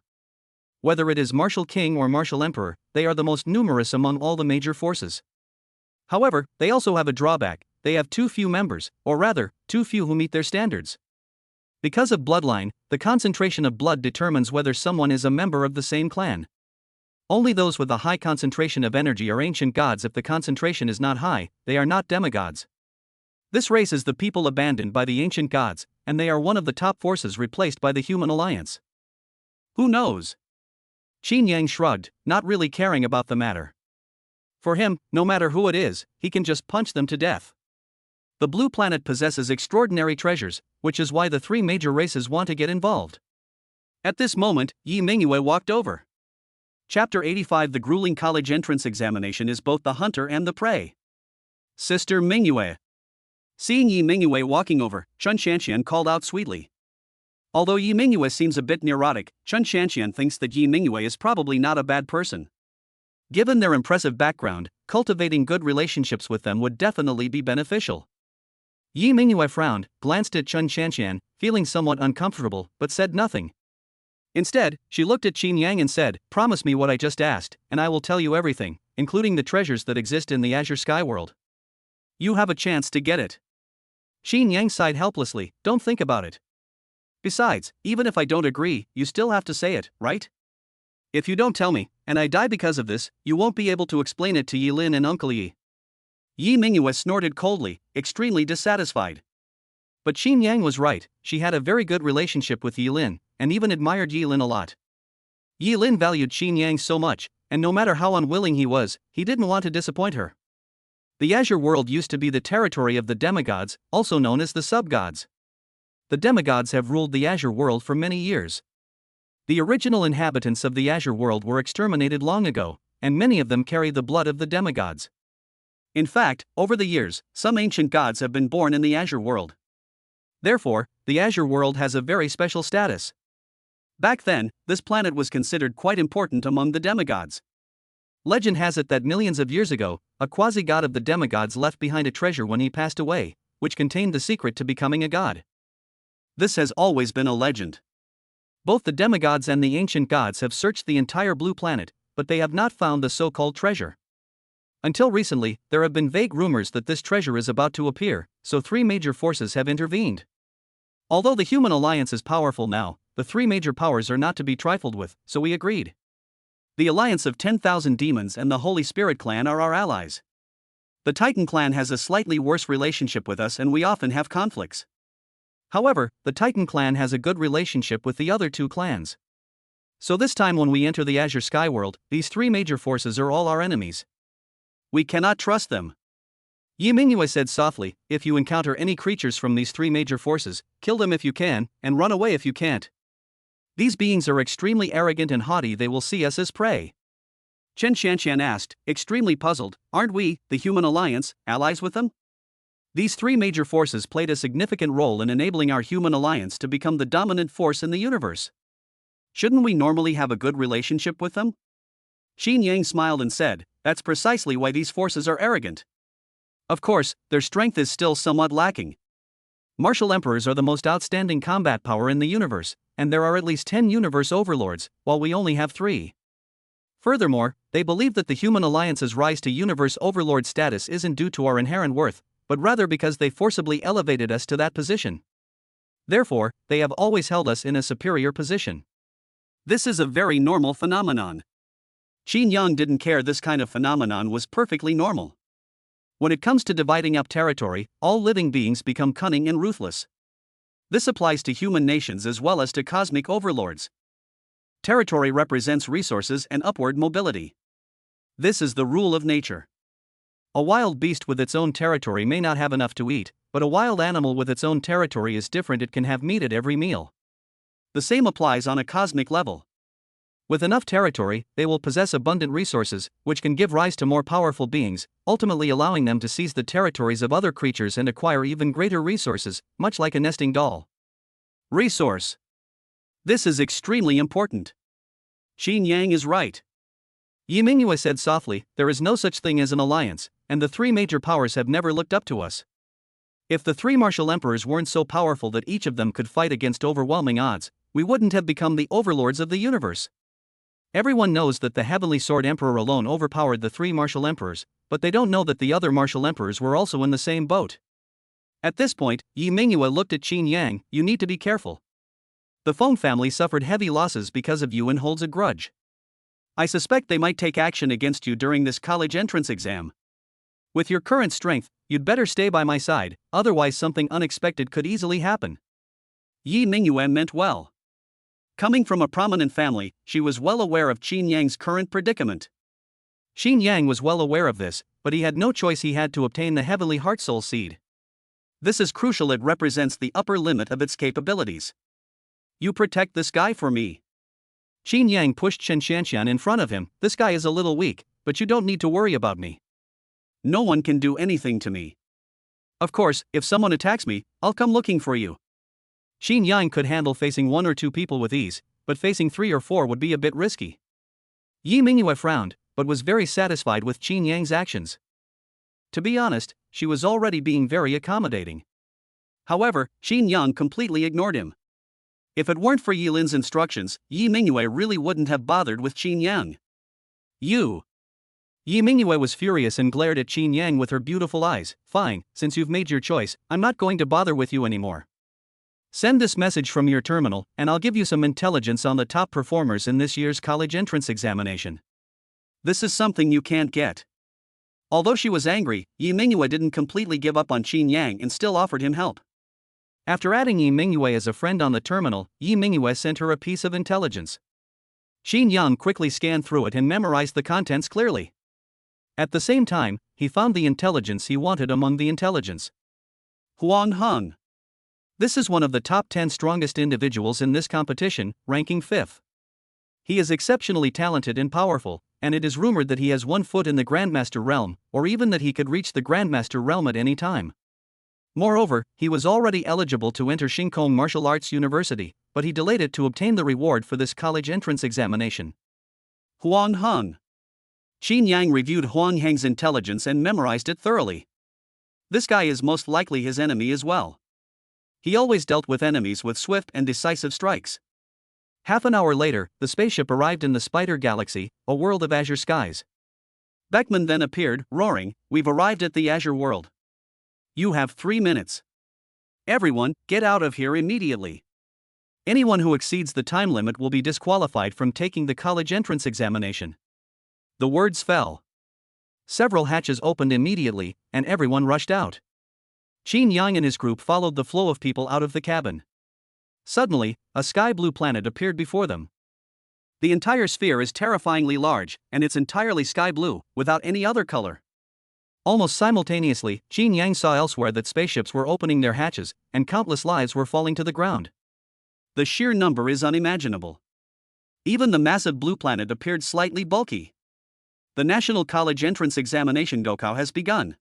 Whether it is Martial King or Martial Emperor, they are the most numerous among all the major forces. However, they also have a drawback: they have too few members, or rather, too few who meet their standards. Because of bloodline, the concentration of blood determines whether someone is a member of the same clan. Only those with a high concentration of energy are Ancient Gods. If the concentration is not high, they are not demigods. This race is the people abandoned by the Ancient Gods, and they are one of the top forces replaced by the Human Alliance. Who knows? Qin Yang shrugged, not really caring about the matter. For him, no matter who it is, he can just punch them to death. The blue planet possesses extraordinary treasures, which is why the 3 major races want to get involved. At this moment, Yi Mingyue walked over. Chapter 85: The grueling college entrance examination is both the hunter and the prey. Sister Mingyue. Seeing Yi Mingyue walking over, Chun Shanshan called out sweetly. Although Yi Mingyue seems a bit neurotic, Chun Shanshan thinks that Yi Mingyue is probably not a bad person. Given their impressive background, cultivating good relationships with them would definitely be beneficial. Yi Mingyue frowned, glanced at Chun Shanshan, feeling somewhat uncomfortable, but said nothing. Instead, she looked at Qin Yang and said, "Promise me what I just asked, and I will tell you everything. including the treasures that exist in the Azure Sky world. You have a chance to get it. Qin Yang sighed helplessly, don't think about it. Besides, even if I don't agree, you still have to say it, right? If you don't tell me, and I die because of this, you won't be able to explain it to Yi Lin and Uncle Yi. Yi Mingyue snorted coldly, extremely dissatisfied. But Qin Yang was right, she had a very good relationship with Yi Lin, and even admired Yi Lin a lot. Yi Lin valued Qin Yang so much, and no matter how unwilling he was, he didn't want to disappoint her. The Azure world used to be the territory of the demigods, also known as the sub-gods. The demigods have ruled the Azure world for many years. The original inhabitants of the Azure world were exterminated long ago, and many of them carry the blood of the demigods. In fact, over the years, some ancient gods have been born in the Azure world. Therefore, the Azure world has a very special status. Back then, this planet was considered quite important among the demigods. Legend has it that millions of years ago, a quasi-god of the demigods left behind a treasure when he passed away, which contained the secret to becoming a god. This has always been a legend. Both the demigods and the ancient gods have searched the entire blue planet, but they have not found the so-called treasure. Until recently, there have been vague rumors that this treasure is about to appear, so three major forces have intervened. Although the human alliance is powerful now, the three major powers are not to be trifled with, so we agreed. The alliance of 10,000 demons and the Holy Spirit clan are our allies. The Titan clan has a slightly worse relationship with us and we often have conflicts. However, the Titan clan has a good relationship with the other two clans. So this time when we enter the Azure Sky world, these three major forces are all our enemies. We cannot trust them. Yi Mingyue said softly, if you encounter any creatures from these three major forces, kill them if you can, and run away if you can't. These beings are extremely arrogant and haughty, they will see us as prey. Chen Shanshan asked, extremely puzzled, aren't we, the human alliance, allies with them? These three major forces played a significant role in enabling our human alliance to become the dominant force in the universe. Shouldn't we normally have a good relationship with them? Qin Yang smiled and said, that's precisely why these forces are arrogant. Of course, their strength is still somewhat lacking. Martial Emperors are the most outstanding combat power in the universe, and there are at least 10 universe overlords, while we only have 3. Furthermore, they believe that the human alliance's rise to universe overlord status isn't due to our inherent worth, but rather because they forcibly elevated us to that position. Therefore, they have always held us in a superior position. This is a very normal phenomenon. Qin Yang didn't care, this kind of phenomenon was perfectly normal. When it comes to dividing up territory, all living beings become cunning and ruthless. This applies to human nations as well as to cosmic overlords. Territory represents resources and upward mobility. This is the rule of nature. A wild beast with its own territory may not have enough to eat, but a wild animal with its own territory is different, it can have meat at every meal. The same applies on a cosmic level. With enough territory, they will possess abundant resources, which can give rise to more powerful beings, ultimately allowing them to seize the territories of other creatures and acquire even greater resources, much like a nesting doll. Resource. This is extremely important. Qin Yang is right. Yi Mingyue said softly, there is no such thing as an alliance, and the three major powers have never looked up to us. If the three martial emperors weren't so powerful that each of them could fight against overwhelming odds, we wouldn't have become the overlords of the universe. Everyone knows that the Heavenly Sword Emperor alone overpowered the three martial emperors, but they don't know that the other martial emperors were also in the same boat. At this point, Yi Mingyue looked at Qin Yang, you need to be careful. The Feng family suffered heavy losses because of you and holds a grudge. I suspect they might take action against you during this college entrance exam. With your current strength, you'd better stay by my side, otherwise something unexpected could easily happen. Yi Mingyue meant well. Coming from a prominent family, she was well aware of Qin Yang's current predicament. Qin Yang was well aware of this, but he had no choice, he had to obtain the Heavenly Heart Soul Seed. This is crucial, it represents the upper limit of its capabilities. You protect this guy for me. Qin Yang pushed Chen Shanshan in front of him, this guy is a little weak, but you don't need to worry about me. No one can do anything to me. Of course, if someone attacks me, I'll come looking for you. Qin Yang could handle facing 1 or 2 people with ease, but facing 3 or 4 would be a bit risky. Yi Mingyue frowned, but was very satisfied with Qin Yang's actions. To be honest, she was already being very accommodating. However, Qin Yang completely ignored him. If it weren't for Yi Lin's instructions, Yi Mingyue really wouldn't have bothered with Qin Yang. You Yi Mingyue was furious and glared at Qin Yang with her beautiful eyes. Fine, since you've made your choice, I'm not going to bother with you anymore. Send this message from your terminal, and I'll give you some intelligence on the top performers in this year's college entrance examination. This is something you can't get. Although she was angry, Yi Mingyue didn't completely give up on Qin Yang and still offered him help. After adding Yi Mingyue as a friend on the terminal, Yi Mingyue sent her a piece of intelligence. Qin Yang quickly scanned through it and memorized the contents clearly. At the same time, he found the intelligence he wanted among the intelligence. Huang Heng. This is one of the top 10 strongest individuals in this competition, ranking 5th. He is exceptionally talented and powerful, and it is rumored that he has 1 foot in the Grandmaster realm, or even that he could reach the Grandmaster realm at any time. Moreover, he was already eligible to enter Xingkong Martial Arts University, but he delayed it to obtain the reward for this college entrance examination. Huang Heng. Qin Yang reviewed Huang Heng's intelligence and memorized it thoroughly. This guy is most likely his enemy as well. He always dealt with enemies with swift and decisive strikes. Half an hour later, the spaceship arrived in the Spider Galaxy, a world of azure skies. Beckman then appeared, roaring, "We've arrived at the Azure World. You have 3 minutes. Everyone, get out of here immediately. Anyone who exceeds the time limit will be disqualified from taking the college entrance examination." The words fell. Several hatches opened immediately, and everyone rushed out. Qin Yang and his group followed the flow of people out of the cabin. Suddenly, a sky-blue planet appeared before them. The entire sphere is terrifyingly large, and it's entirely sky-blue, without any other color. Almost simultaneously, Qin Yang saw elsewhere that spaceships were opening their hatches, and countless lives were falling to the ground. The sheer number is unimaginable. Even the massive blue planet appeared slightly bulky. The National College Entrance Examination Gokao has begun.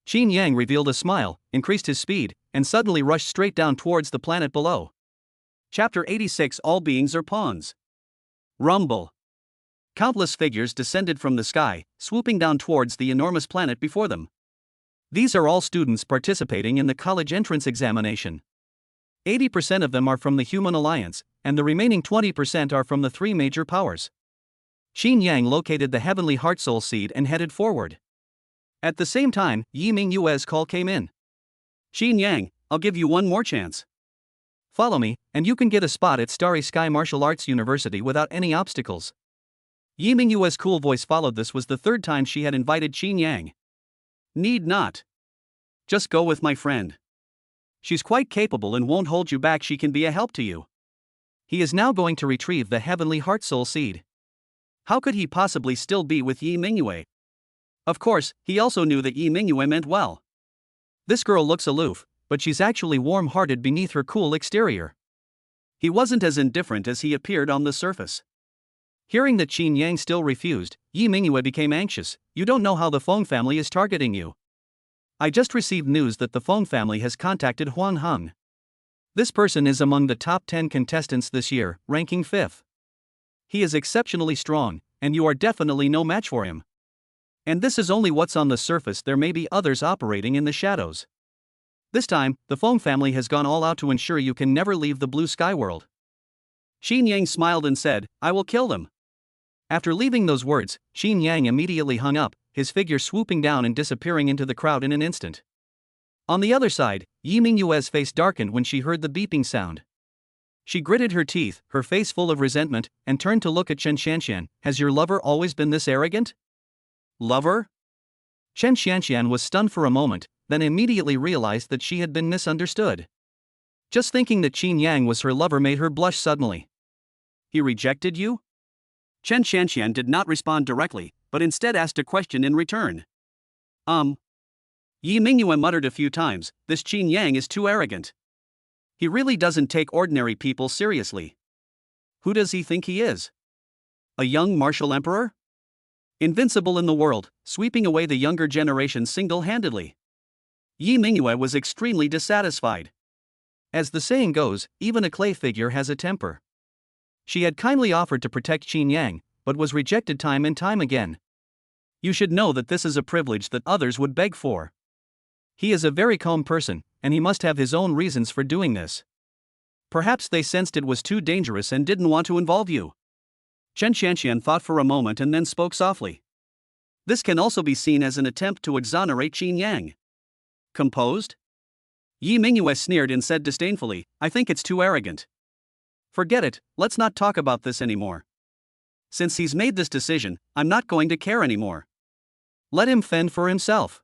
Qin Yang revealed a smile, increased his speed, and suddenly rushed straight down towards the planet below. Chapter 86. All beings are pawns. Rumble. Countless figures descended from the sky, swooping down towards the enormous planet before them. These are all students participating in the college entrance examination. 80% of them are from the Human Alliance, and the remaining 20% are from the 3 major powers. Qin Yang located the heavenly heart soul seed and headed forward. At the same time, Yi Mingyue's call came in. "Qin Yang, I'll give you one more chance. Follow me, and you can get a spot at Starry Sky Martial Arts University without any obstacles." Yi Mingyue's cool voice followed. This was the 3rd time she had invited Qin Yang. "Need not. Just go with my friend. She's quite capable and won't hold you back. She can be a help to you." He is now going to retrieve the heavenly heart soul seed. How could he possibly still be with Yi Mingyue? Of course, he also knew that Yi Mingyue meant well. This girl looks aloof, but she's actually warm-hearted beneath her cool exterior. He wasn't as indifferent as he appeared on the surface. Hearing that Qin Yang still refused, Yi Mingyue became anxious. "You don't know how the Feng family is targeting you. I just received news that the Feng family has contacted Huang Heng. This person is among the top 10 contestants this year, ranking 5th. He is exceptionally strong, and you are definitely no match for him. And this is only what's on the surface. There may be others operating in the shadows. This time, the Feng family has gone all out to ensure you can never leave the blue sky world." Qin Yang smiled and said, "I will kill them." After leaving those words, Qin Yang immediately hung up, his figure swooping down and disappearing into the crowd in an instant. On the other side, Yi Mingyue's face darkened when she heard the beeping sound. She gritted her teeth, her face full of resentment, and turned to look at Chen Xianxian. "Has your lover always been this arrogant?" "Lover?" Chen Xianxian was stunned for a moment, then immediately realized that she had been misunderstood. Just thinking that Qin Yang was her lover made her blush suddenly. "He rejected you?" Chen Xianxian did not respond directly, but instead asked a question in return. Yi Mingyue muttered a few times, "This Qin Yang is too arrogant. He really doesn't take ordinary people seriously. Who does he think he is? A young martial emperor? Invincible in the world, sweeping away the younger generation single-handedly." Yi Mingyue was extremely dissatisfied. As the saying goes, even a clay figure has a temper. She had kindly offered to protect Qin Yang, but was rejected time and time again. You should know that this is a privilege that others would beg for. He is a very calm person, and he must have his own reasons for doing this. Perhaps they sensed it was too dangerous and didn't want to involve you. Chen Xianxian thought for a moment and then spoke softly. This can also be seen as an attempt to exonerate Qin Yang. Composed? Yi Mingyue sneered and said disdainfully, I think it's too arrogant. Forget it, let's not talk about this anymore. Since he's made this decision, I'm not going to care anymore. Let him fend for himself.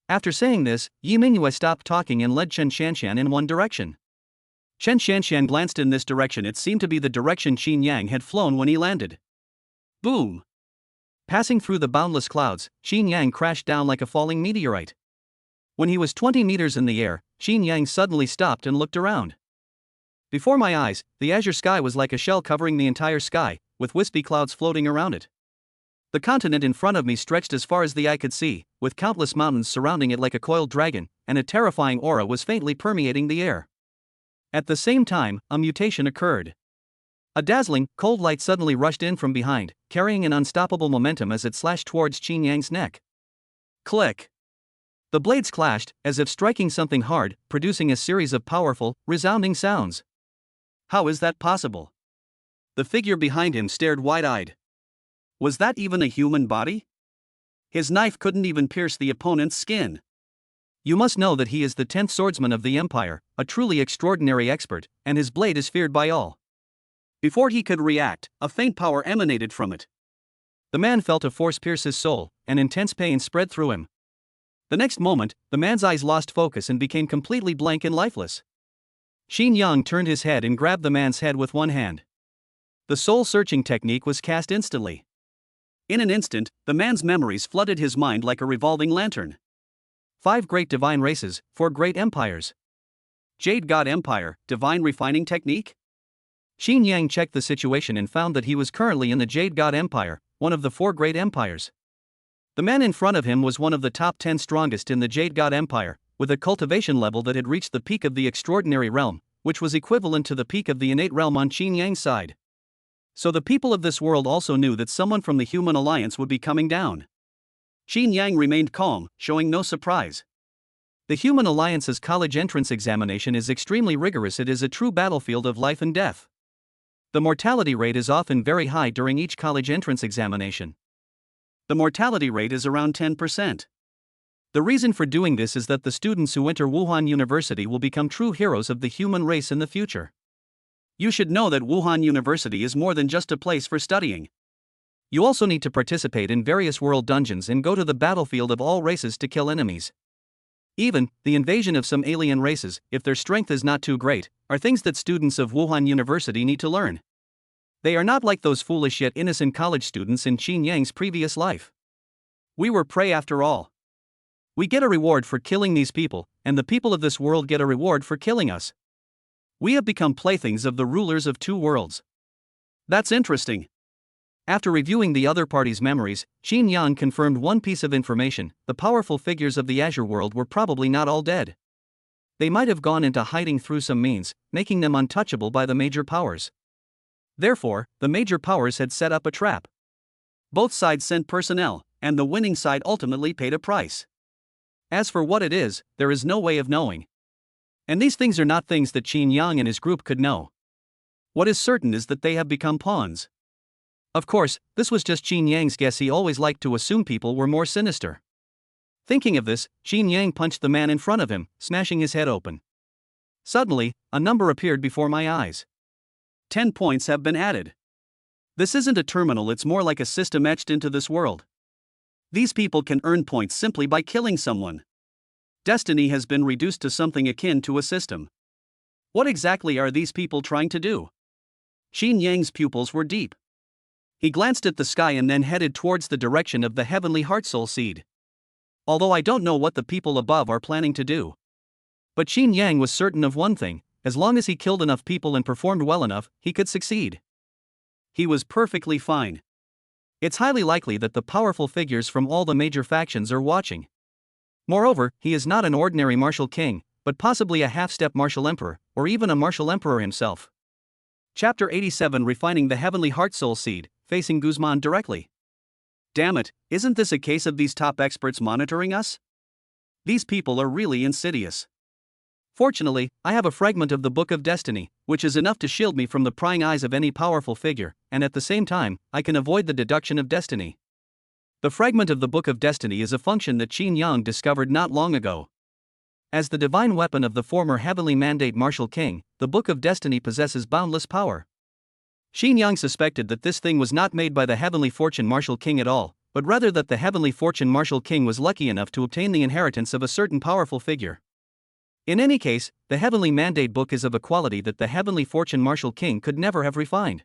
After saying this, Yi Mingyue stopped talking and led Chen Shanshan in one direction. Chen Shanshan glanced in this direction. It seemed to be the direction Qin Yang had flown when he landed. Boom! Passing through the boundless clouds, Qin Yang crashed down like a falling meteorite. When he was 20 meters in the air, Qin Yang suddenly stopped and looked around. Before my eyes, the azure sky was like a shell covering the entire sky, with wispy clouds floating around it. The continent in front of me stretched as far as the eye could see, with countless mountains surrounding it like a coiled dragon, and a terrifying aura was faintly permeating the air. At the same time, a mutation occurred. A dazzling, cold light suddenly rushed in from behind, carrying an unstoppable momentum as it slashed towards Qin Yang's neck. Click! The blades clashed, as if striking something hard, producing a series of powerful, resounding sounds. How is that possible? The figure behind him stared wide-eyed. Was that even a human body? His knife couldn't even pierce the opponent's skin. You must know that he is the 10th swordsman of the Empire, a truly extraordinary expert, and his blade is feared by all. Before he could react, a faint power emanated from it. The man felt a force pierce his soul, and intense pain spread through him. The next moment, the man's eyes lost focus and became completely blank and lifeless. Qin Yang turned his head and grabbed the man's head with one hand. The soul-searching technique was cast instantly. In an instant, the man's memories flooded his mind like a revolving lantern. 5 great divine races, 4 great empires. Jade God Empire, divine refining technique? Qin Yang checked the situation and found that he was currently in the Jade God Empire, one of the 4 great empires. The man in front of him was one of the top 10 strongest in the Jade God Empire, with a cultivation level that had reached the peak of the extraordinary realm, which was equivalent to the peak of the innate realm on Qin Yang's side. So the people of this world also knew that someone from the human alliance would be coming down. Qin Yang remained calm, showing no surprise. The human alliance's college entrance examination is extremely rigorous. It is a true battlefield of life and death. The mortality rate is often very high during each college entrance examination. The mortality rate is around 10%. The reason for doing this is that the students who enter Wuhan University will become true heroes of the human race in the future. You should know that Wuhan University is more than just a place for studying. You also need to participate in various world dungeons and go to the battlefield of all races to kill enemies. Even the invasion of some alien races, if their strength is not too great, are things that students of Wuhan University need to learn. They are not like those foolish yet innocent college students in Qin Yang's previous life. We were prey after all. We get a reward for killing these people, and the people of this world get a reward for killing us. We have become playthings of the rulers of 2 worlds. That's interesting. After reviewing the other party's memories, Qin Yang confirmed one piece of information: the powerful figures of the Azure world were probably not all dead. They might have gone into hiding through some means, making them untouchable by the major powers. Therefore, the major powers had set up a trap. Both sides sent personnel, and the winning side ultimately paid a price. As for what it is, there is no way of knowing. And these things are not things that Qin Yang and his group could know. What is certain is that they have become pawns. Of course, this was just Qin Yang's guess. He always liked to assume people were more sinister. Thinking of this, Qin Yang punched the man in front of him, smashing his head open. Suddenly, a number appeared before my eyes. 10 points have been added. This isn't a terminal, it's more like a system etched into this world. These people can earn points simply by killing someone. Destiny has been reduced to something akin to a system. What exactly are these people trying to do? Qin Yang's pupils were deep. He glanced at the sky and then headed towards the direction of the heavenly heart soul seed. Although I don't know what the people above are planning to do. But Qin Yang was certain of one thing: as long as he killed enough people and performed well enough, he could succeed. He was perfectly fine. It's highly likely that the powerful figures from all the major factions are watching. Moreover, he is not an ordinary martial king, but possibly a half-step martial emperor, or even a martial emperor himself. Chapter 87: Refining the Heavenly Heart Soul Seed, facing Guzman directly. Damn it, isn't this a case of these top experts monitoring us? These people are really insidious. Fortunately, I have a fragment of the Book of Destiny, which is enough to shield me from the prying eyes of any powerful figure, and at the same time, I can avoid the deduction of destiny. The fragment of the Book of Destiny is a function that Qin Yang discovered not long ago. As the divine weapon of the former Heavenly Mandate Martial King, the Book of Destiny possesses boundless power. Qin Yang suspected that this thing was not made by the Heavenly Fortune Martial King at all, but rather that the Heavenly Fortune Martial King was lucky enough to obtain the inheritance of a certain powerful figure. In any case, the Heavenly Mandate book is of a quality that the Heavenly Fortune Martial King could never have refined.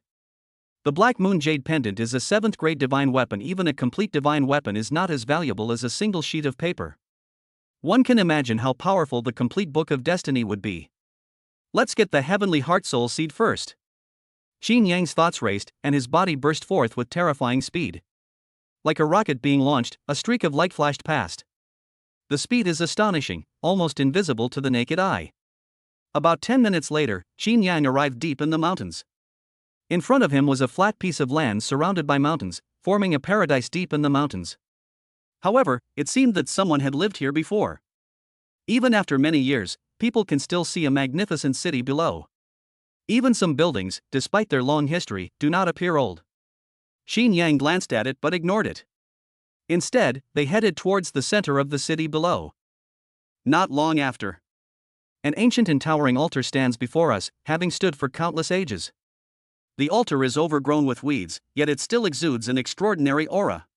The Black Moon Jade Pendant is a 7th grade divine weapon. Even a complete divine weapon is not as valuable as a single sheet of paper. One can imagine how powerful the complete Book of Destiny would be. Let's get the Heavenly Heart Soul Seed first. Qin Yang's thoughts raced, and his body burst forth with terrifying speed. Like a rocket being launched, a streak of light flashed past. The speed is astonishing, almost invisible to the naked eye. About 10 minutes later, Qin Yang arrived deep in the mountains. In front of him was a flat piece of land surrounded by mountains, forming a paradise deep in the mountains. However, it seemed that someone had lived here before. Even after many years, people can still see a magnificent city below. Even some buildings, despite their long history, do not appear old. Qin Yang glanced at it but ignored it. Instead, they headed towards the center of the city below. Not long after, an ancient and towering altar stands before us, having stood for countless ages. The altar is overgrown with weeds, yet it still exudes an extraordinary aura.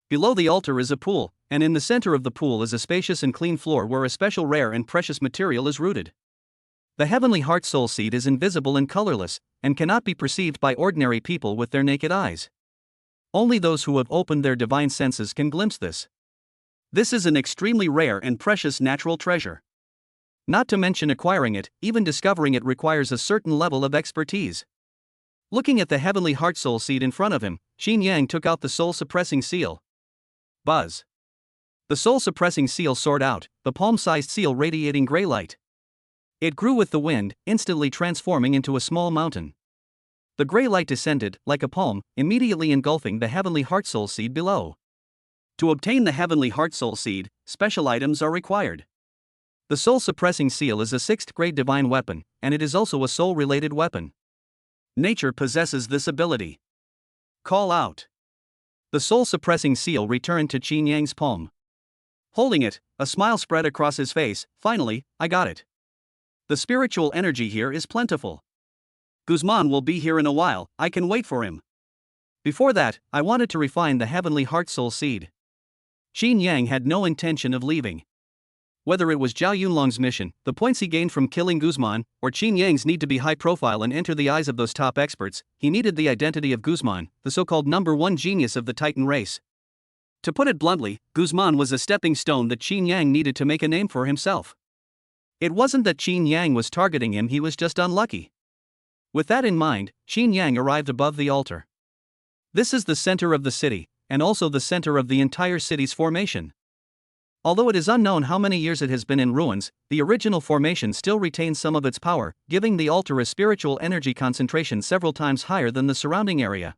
Below the altar is a pool, and in the center of the pool is a spacious and clean floor where a special rare and precious material is rooted. The Heavenly Heart Soul Seed is invisible and colorless, and cannot be perceived by ordinary people with their naked eyes. Only those who have opened their divine senses can glimpse this. This is an extremely rare and precious natural treasure. Not to mention acquiring it, even discovering it requires a certain level of expertise. Looking at the Heavenly Heart Soul Seed in front of him, Qin Yang took out the soul-suppressing seal. Buzz. The soul-suppressing seal soared out, the palm-sized seal radiating gray light. It grew with the wind, instantly transforming into a small mountain. The gray light descended, like a palm, immediately engulfing the Heavenly Heart Soul Seed below. To obtain the Heavenly Heart Soul Seed, special items are required. The soul-suppressing seal is a 6th grade divine weapon, and it is also a soul-related weapon. Nature possesses this ability. Call out. The soul-suppressing seal returned to Qin Yang's palm. Holding it, a smile spread across his face. Finally, I got it. The spiritual energy here is plentiful. Guzman will be here in a while, I can wait for him. Before that, I wanted to refine the Heavenly Heart Soul Seed. Qin Yang had no intention of leaving. Whether it was Zhao Yunlong's mission, the points he gained from killing Guzman, or Qin Yang's need to be high profile and enter the eyes of those top experts, he needed the identity of Guzman, the so-called #1 genius of the Titan race. To put it bluntly, Guzman was a stepping stone that Qin Yang needed to make a name for himself. It wasn't that Qin Yang was targeting him, he was just unlucky. With that in mind, Qin Yang arrived above the altar. This is the center of the city, and also the center of the entire city's formation. Although it is unknown how many years it has been in ruins, the original formation still retains some of its power, giving the altar a spiritual energy concentration several times higher than the surrounding area.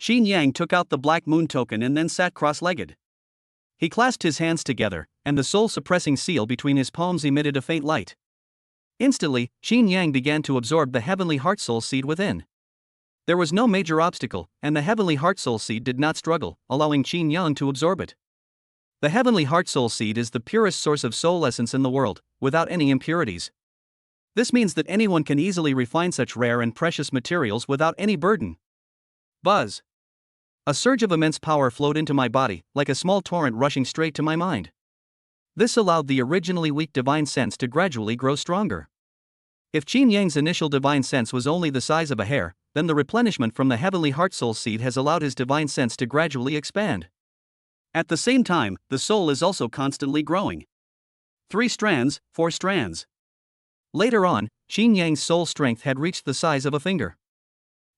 Qin Yang took out the Black Moon token and then sat cross-legged. He clasped his hands together, and the soul-suppressing seal between his palms emitted a faint light. Instantly, Qin Yang began to absorb the Heavenly Heart Soul Seed within. There was no major obstacle, and the Heavenly Heart Soul Seed did not struggle, allowing Qin Yang to absorb it. The Heavenly Heart Soul Seed is the purest source of soul essence in the world, without any impurities. This means that anyone can easily refine such rare and precious materials without any burden. Buzz. A surge of immense power flowed into my body, like a small torrent rushing straight to my mind. This allowed the originally weak divine sense to gradually grow stronger. If Qin Yang's initial divine sense was only the size of a hair, then the replenishment from the Heavenly Heart Soul Seed has allowed his divine sense to gradually expand. At the same time, the soul is also constantly growing. 3 strands, 4 strands. Later on, Qin Yang's soul strength had reached the size of a finger.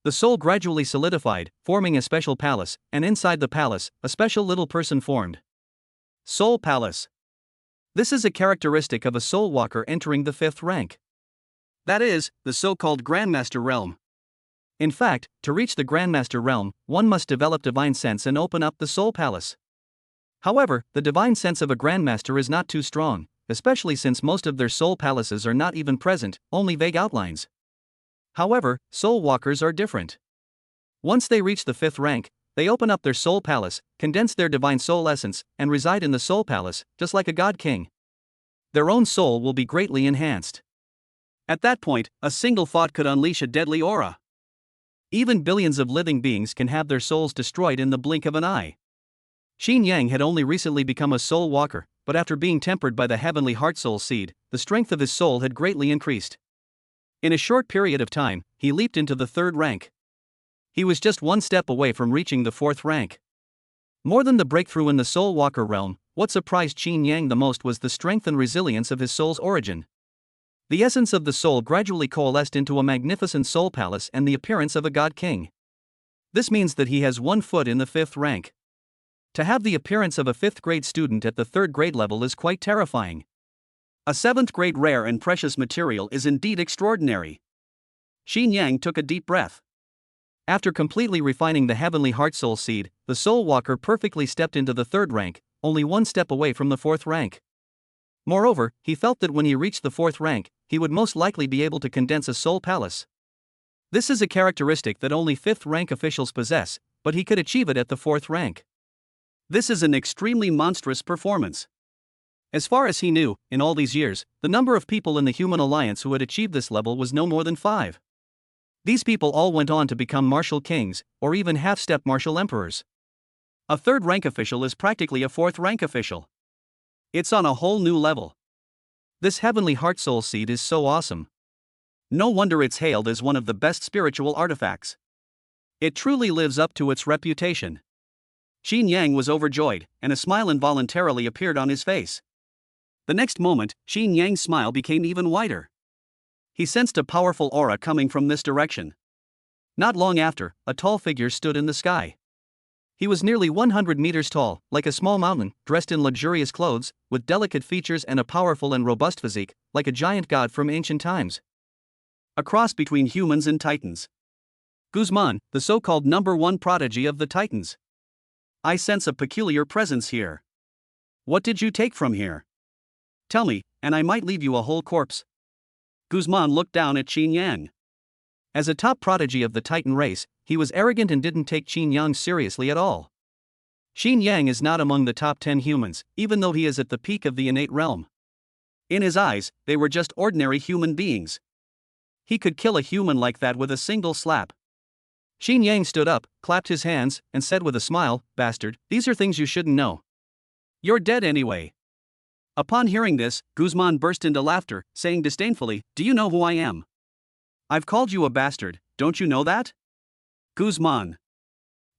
The soul gradually solidified, forming a special palace, and inside the palace, a special little person formed. Soul Palace. This is a characteristic of a soul walker entering the 5th rank. That is, the so-called Grandmaster realm. In fact, to reach the Grandmaster realm, one must develop divine sense and open up the Soul Palace. However, the divine sense of a Grandmaster is not too strong, especially since most of their soul palaces are not even present, only vague outlines. However, soul walkers are different. Once they reach the 5th rank, They open up their soul palace, condense their divine soul essence, and reside in the soul palace, just like a god king. Their own soul will be greatly enhanced. At that point, a single thought could unleash a deadly aura. Even billions of living beings can have their souls destroyed in the blink of an eye. Xing Yang had only recently become a soul walker, but after being tempered by the heavenly heart soul seed, the strength of his soul had greatly increased. In a short period of time, he leaped into the 3rd rank. He was just one step away from reaching the 4th rank. More than the breakthrough in the soul walker realm, what surprised Xing Yang the most was the strength and resilience of his soul's origin. The essence of the soul gradually coalesced into a magnificent soul palace and the appearance of a god king. This means that he has 1 foot in the 5th rank. To have the appearance of a 5th grade student at the 3rd grade level is quite terrifying. A 7th grade rare and precious material is indeed extraordinary. Xing Yang took a deep breath. After completely refining the heavenly heart soul seed, the soul walker perfectly stepped into the 3rd rank, only 1 step away from the 4th rank. Moreover, he felt that when he reached the 4th rank, he would most likely be able to condense a soul palace. This is a characteristic that only 5th rank officials possess, but he could achieve it at the 4th rank. This is an extremely monstrous performance. As far as he knew, in all these years, the number of people in the human alliance who had achieved this level was no more than 5. These people all went on to become martial kings, or even half-step martial emperors. A 3rd rank official is practically a 4th rank official. It's on a whole new level. This heavenly heart soul seed is so awesome. No wonder it's hailed as one of the best spiritual artifacts. It truly lives up to its reputation. Xing Yang was overjoyed, and a smile involuntarily appeared on his face. The next moment, Xing Yang's smile became even wider. He sensed a powerful aura coming from this direction. Not long after, a tall figure stood in the sky. He was nearly 100 meters tall, like a small mountain, dressed in luxurious clothes, with delicate features and a powerful and robust physique, like a giant god from ancient times. A cross between humans and titans. Guzman, the so-called #1 prodigy of the titans. I sense a peculiar presence here. What did you take from here? Tell me, and I might leave you a whole corpse. Guzman looked down at Xing Yang. As a top prodigy of the Titan race, he was arrogant and didn't take Xing Yang seriously at all. Xing Yang is not among the top 10 humans, even though he is at the peak of the innate realm. In his eyes, they were just ordinary human beings. He could kill a human like that with a single slap. Xing Yang stood up, clapped his hands, and said with a smile, "Bastard, these are things you shouldn't know. You're dead anyway." Upon hearing this, Guzman burst into laughter, saying disdainfully, "Do you know who I am? I've called you a bastard, don't you know that?" Guzman.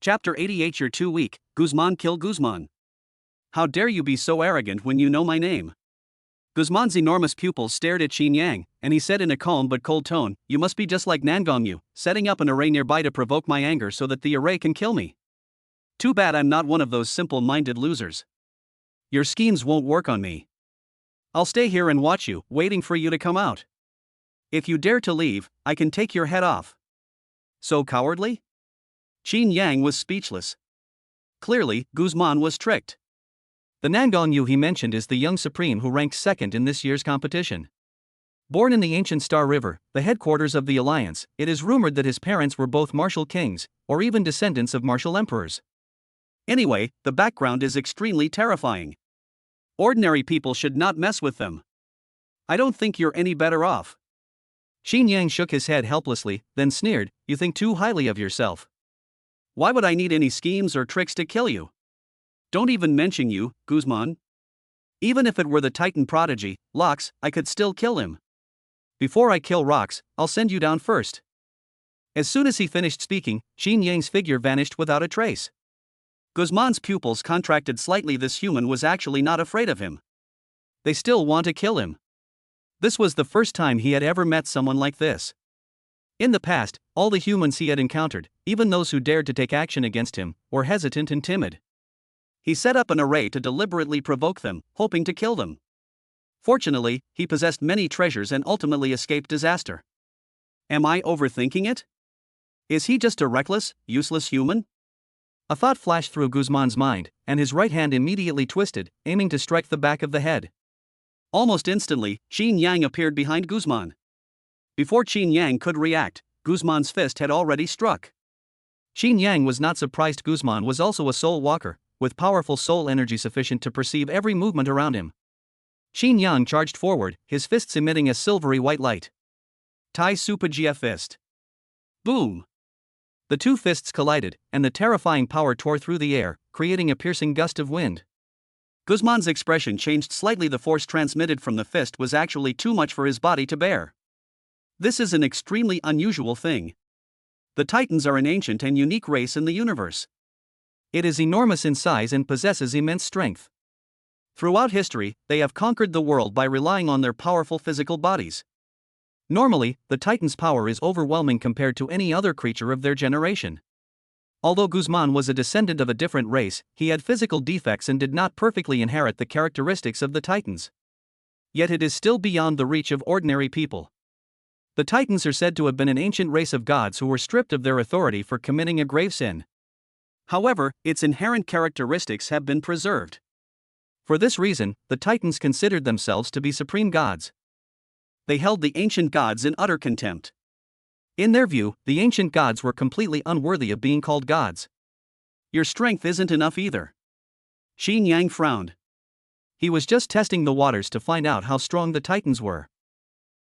Chapter 88. You're too weak, Guzman. Kill Guzman. How dare you be so arrogant when you know my name? Guzman's enormous pupils stared at Xing Yang, and he said in a calm but cold tone, "You must be just like Nangongyu, setting up an array nearby to provoke my anger so that the array can kill me. Too bad I'm not one of those simple-minded losers. Your schemes won't work on me. I'll stay here and watch you, waiting for you to come out. If you dare to leave, I can take your head off." So cowardly? Xing Yang was speechless. Clearly, Guzman was tricked. The Nangongyu he mentioned is the young supreme who ranked 2nd in this year's competition. Born in the ancient Star River, the headquarters of the Alliance, it is rumored that his parents were both martial kings, or even descendants of martial emperors. Anyway, the background is extremely terrifying. Ordinary people should not mess with them. I don't think you're any better off. Xing Yang shook his head helplessly, then sneered, "You think too highly of yourself. Why would I need any schemes or tricks to kill you? Don't even mention you, Guzman. Even if it were the Titan prodigy, Lox, I could still kill him. Before I kill Rox, I'll send you down first." As soon as he finished speaking, Xing Yang's figure vanished without a trace. Guzman's pupils contracted slightly. This human was actually not afraid of him. They still want to kill him. This was the first time he had ever met someone like this. In the past, all the humans he had encountered, even those who dared to take action against him, were hesitant and timid. He set up an array to deliberately provoke them, hoping to kill them. Fortunately, he possessed many treasures and ultimately escaped disaster. Am I overthinking it? Is he just a reckless, useless human? A thought flashed through Guzman's mind, and his right hand immediately twisted, aiming to strike the back of the head. Almost instantly, Xing Yang appeared behind Guzman. Before Xing Yang could react, Guzman's fist had already struck. Qin Yang was not surprised. Guzman was also a soul walker, with powerful soul energy sufficient to perceive every movement around him. Qin Yang charged forward, his fists emitting a silvery white light. Tai Supa Jia Fist. Boom! The two fists collided, and the terrifying power tore through the air, creating a piercing gust of wind. Guzman's expression changed slightly. The force transmitted from the fist was actually too much for his body to bear. This is an extremely unusual thing. The Titans are an ancient and unique race in the universe. It is enormous in size and possesses immense strength. Throughout history, they have conquered the world by relying on their powerful physical bodies. Normally, the Titan's power is overwhelming compared to any other creature of their generation. Although Guzman was a descendant of a different race, he had physical defects and did not perfectly inherit the characteristics of the Titans. Yet it is still beyond the reach of ordinary people. The Titans are said to have been an ancient race of gods who were stripped of their authority for committing a grave sin. However, its inherent characteristics have been preserved. For this reason, the Titans considered themselves to be supreme gods. They held the ancient gods in utter contempt. In their view, the ancient gods were completely unworthy of being called gods. Your strength isn't enough either. Qin Yang frowned. He was just testing the waters to find out how strong the Titans were.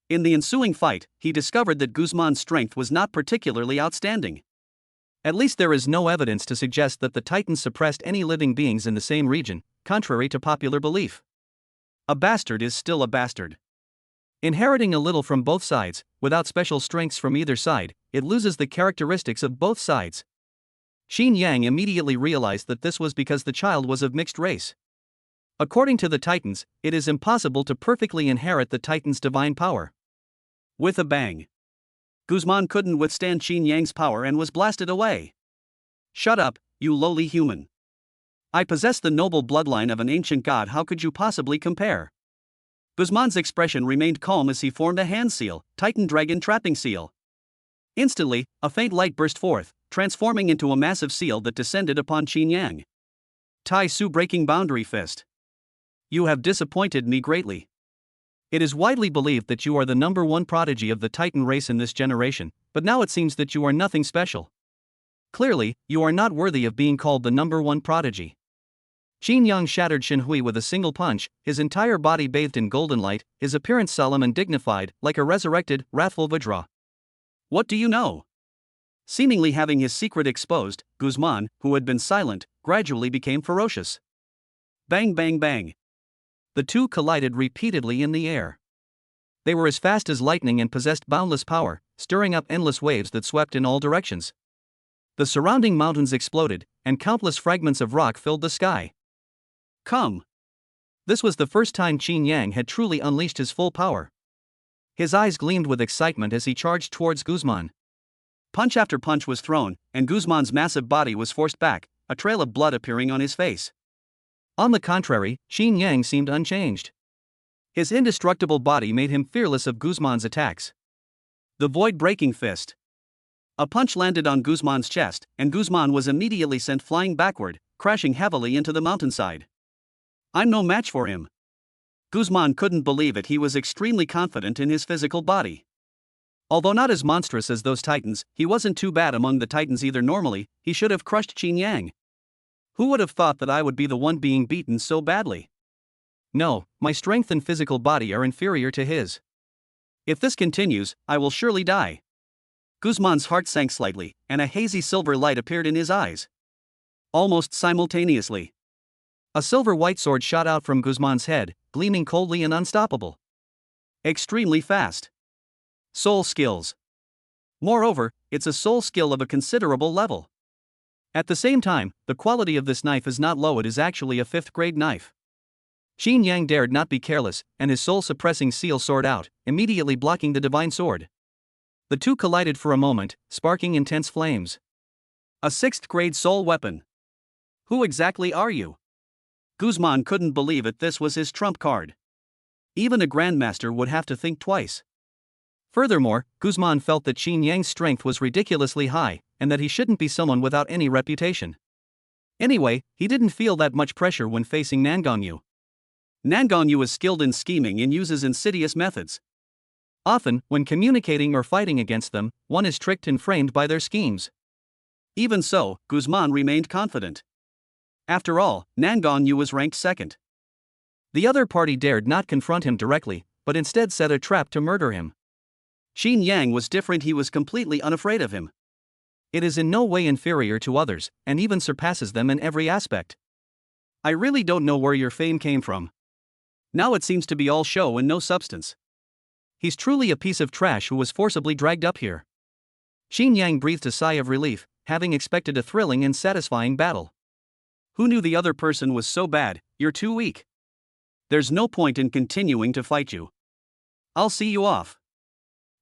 In the ensuing fight, he discovered that Guzman's strength was not particularly outstanding. At least there is no evidence to suggest that the Titans suppressed any living beings in the same region, contrary to popular belief. A bastard is still a bastard. Inheriting a little from both sides, without special strengths from either side, it loses the characteristics of both sides. Qin Yang immediately realized that this was because the child was of mixed race. According to the Titans, it is impossible to perfectly inherit the Titan's divine power. With a bang, Guzman couldn't withstand Qin Yang's power and was blasted away. Shut up, you lowly human. I possess the noble bloodline of an ancient god. How could you possibly compare? Guzman's expression remained calm as he formed a hand seal, Titan Dragon Trapping Seal. Instantly, a faint light burst forth, transforming into a massive seal that descended upon Qin Yang. Tai Su Breaking Boundary Fist. You have disappointed me greatly. It is widely believed that you are the #1 prodigy of the Titan race in this generation, but now it seems that you are nothing special. Clearly, you are not worthy of being called the #1 prodigy. Qin Yang shattered Shenhui with a single punch, his entire body bathed in golden light, his appearance solemn and dignified, like a resurrected, wrathful Vajra. What do you know? Seemingly having his secret exposed, Guzman, who had been silent, gradually became ferocious. Bang bang bang. The two collided repeatedly in the air. They were as fast as lightning and possessed boundless power, stirring up endless waves that swept in all directions. The surrounding mountains exploded, and countless fragments of rock filled the sky. Come! This was the first time Qin Yang had truly unleashed his full power. His eyes gleamed with excitement as he charged towards Guzman. Punch after punch was thrown, and Guzman's massive body was forced back, a trail of blood appearing on his face. On the contrary, Qin Yang seemed unchanged. His indestructible body made him fearless of Guzman's attacks. The Void-Breaking Fist. A punch landed on Guzman's chest, and Guzman was immediately sent flying backward, crashing heavily into the mountainside. I'm no match for him. Guzman couldn't believe it. He was extremely confident in his physical body. Although not as monstrous as those Titans, he wasn't too bad among the Titans either. Normally, he should have crushed Qin Yang. Who would have thought that I would be the one being beaten so badly? No, my strength and physical body are inferior to his. If this continues, I will surely die. Guzman's heart sank slightly, and a hazy silver light appeared in his eyes. Almost simultaneously, a silver-white sword shot out from Guzman's head, gleaming coldly and unstoppable. Extremely fast. Soul skills. Moreover, it's a soul skill of a considerable level. At the same time, the quality of this knife is not low. It is actually a 5th-grade knife. Qin Yang dared not be careless, and his soul-suppressing seal soared out, immediately blocking the divine sword. The two collided for a moment, sparking intense flames. A 6th-grade soul weapon. Who exactly are you? Guzman couldn't believe it. This was his trump card. Even a grandmaster would have to think twice. Furthermore, Guzman felt that Qin Yang's strength was ridiculously high, and that he shouldn't be someone without any reputation. Anyway, he didn't feel that much pressure when facing Nangongyu. Nangongyu is skilled in scheming and uses insidious methods. Often, when communicating or fighting against them, one is tricked and framed by their schemes. Even so, Guzman remained confident. After all, Nangon Yu was ranked second. The other party dared not confront him directly, but instead set a trap to murder him. Xin Yang was different, he was completely unafraid of him. It is in no way inferior to others, and even surpasses them in every aspect. I really don't know where your fame came from. Now it seems to be all show and no substance. He's truly a piece of trash who was forcibly dragged up here. Xin Yang breathed a sigh of relief, having expected a thrilling and satisfying battle. Who knew the other person was so bad? You're too weak. There's no point in continuing to fight you. I'll see you off.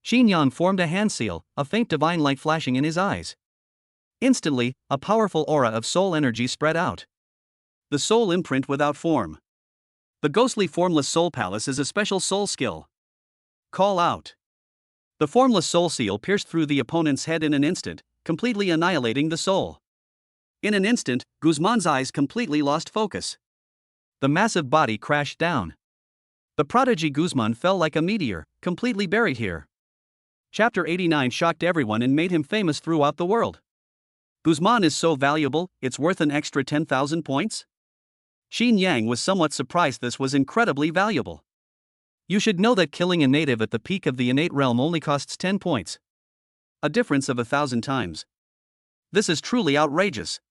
Xin Yang formed a hand seal, a faint divine light flashing in his eyes. Instantly, a powerful aura of soul energy spread out. The soul imprint without form. The ghostly formless soul palace is a special soul skill. Call out. The formless soul seal pierced through the opponent's head in an instant, completely annihilating the soul. In an instant, Guzman's eyes completely lost focus. The massive body crashed down. The prodigy Guzman fell like a meteor, completely buried here. Chapter 89 shocked everyone and made him famous throughout the world. Guzman is so valuable, it's worth an extra 10,000 points? Xin Yang was somewhat surprised. This was incredibly valuable. You should know that killing a native at the peak of the innate realm only costs 10 points. A difference of 1,000 times. This is truly outrageous.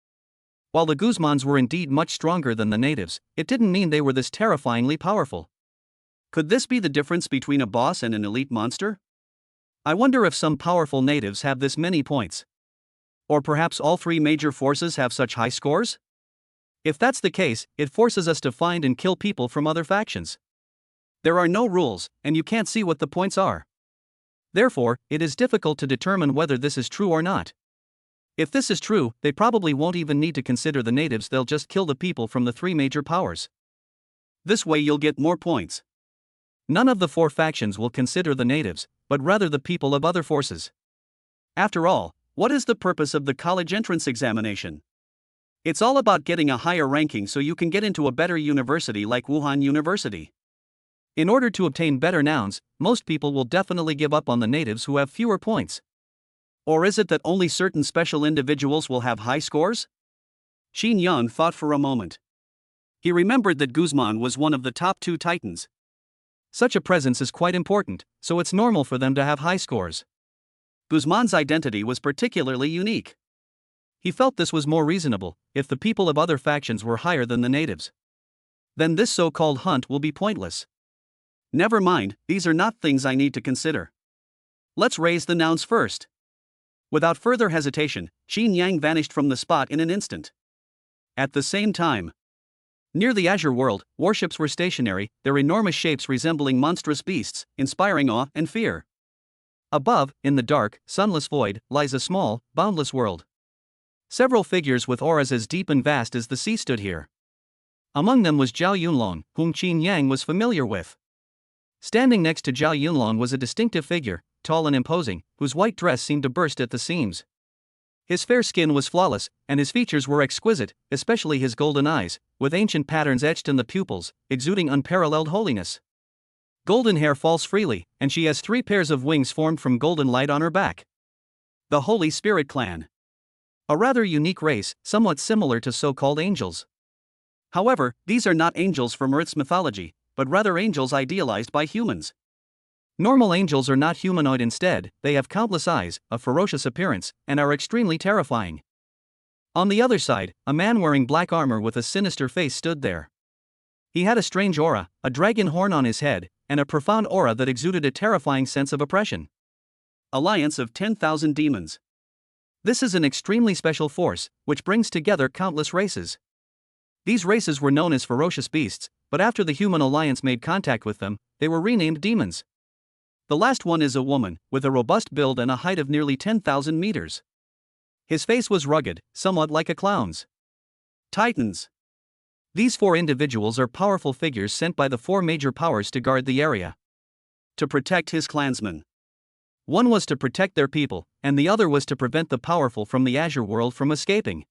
While the Guzmans were indeed much stronger than the natives, it didn't mean they were this terrifyingly powerful. Could this be the difference between a boss and an elite monster? I wonder if some powerful natives have this many points. Or perhaps all three major forces have such high scores? If that's the case, it forces us to find and kill people from other factions. There are no rules, and you can't see what the points are. Therefore, it is difficult to determine whether this is true or not. If this is true, they probably won't even need to consider the natives, they'll just kill the people from the three major powers. This way you'll get more points. None of the four factions will consider the natives, but rather the people of other forces. After all, what is the purpose of the college entrance examination? It's all about getting a higher ranking so you can get into a better university like Wuhan University. In order to obtain better nouns, most people will definitely give up on the natives who have fewer points. Or is it that only certain special individuals will have high scores? Xin Yang thought for a moment. He remembered that Guzman was one of the top 2 titans. Such a presence is quite important, so it's normal for them to have high scores. Guzman's identity was particularly unique. He felt this was more reasonable, if the people of other factions were higher than the natives. Then this so-called hunt will be pointless. Never mind, these are not things I need to consider. Let's raise the nouns first. Without further hesitation, Xin Yang vanished from the spot in an instant. At the same time, near the Azure world, warships were stationary, their enormous shapes resembling monstrous beasts, inspiring awe and fear. Above, in the dark, sunless void, lies a small, boundless world. Several figures with auras as deep and vast as the sea stood here. Among them was Zhao Yunlong, whom Xin Yang was familiar with. Standing next to Zhao Yunlong was a distinctive figure, tall and imposing, whose white dress seemed to burst at the seams. His fair skin was flawless, and his features were exquisite, especially his golden eyes, with ancient patterns etched in the pupils, exuding unparalleled holiness. Golden hair falls freely, and she has 3 pairs of wings formed from golden light on her back. The Holy Spirit Clan. A rather unique race, somewhat similar to so-called angels. However, these are not angels from Earth's mythology, but rather angels idealized by humans. Normal angels are not humanoid, instead, they have countless eyes, a ferocious appearance, and are extremely terrifying. On the other side, a man wearing black armor with a sinister face stood there. He had a strange aura, a dragon horn on his head, and a profound aura that exuded a terrifying sense of oppression. Alliance of 10,000 demons. This is an extremely special force, which brings together countless races. These races were known as ferocious beasts, but after the human alliance made contact with them, they were renamed demons. The last one is a woman, with a robust build and a height of nearly 10,000 meters. His face was rugged, somewhat like a clown's. Titans. These 4 individuals are powerful figures sent by the 4 major powers to guard the area. To protect his clansmen. One was to protect their people, and the other was to prevent the powerful from the Azure world from escaping.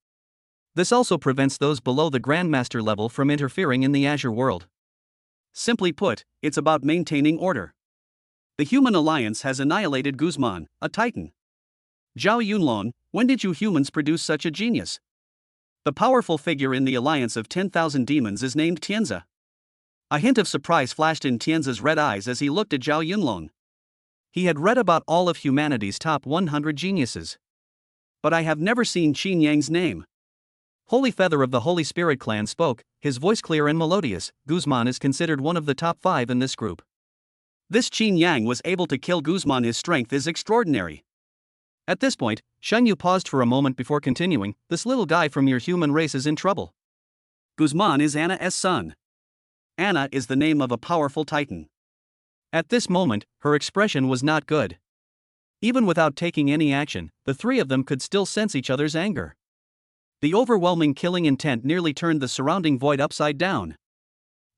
This also prevents those below the Grandmaster level from interfering in the Azure world. Simply put, it's about maintaining order. The human alliance has annihilated Guzman, a titan. Zhao Yunlong, when did you humans produce such a genius? The powerful figure in the alliance of 10,000 demons is named Tianzi. A hint of surprise flashed in Tianzi's red eyes as he looked at Zhao Yunlong. He had read about all of humanity's top 100 geniuses. But I have never seen Qin Yang's name. Holy Feather of the Holy Spirit clan spoke, his voice clear and melodious. Guzman is considered one of the top 5 in this group. This Qin Yang was able to kill Guzman. His strength is extraordinary. At this point, Shen Yu paused for a moment before continuing. This little guy from your human race is in trouble. Guzman is Anna's son. Anna is the name of a powerful titan. At this moment, her expression was not good. Even without taking any action, the three of them could still sense each other's anger. The overwhelming killing intent nearly turned the surrounding void upside down.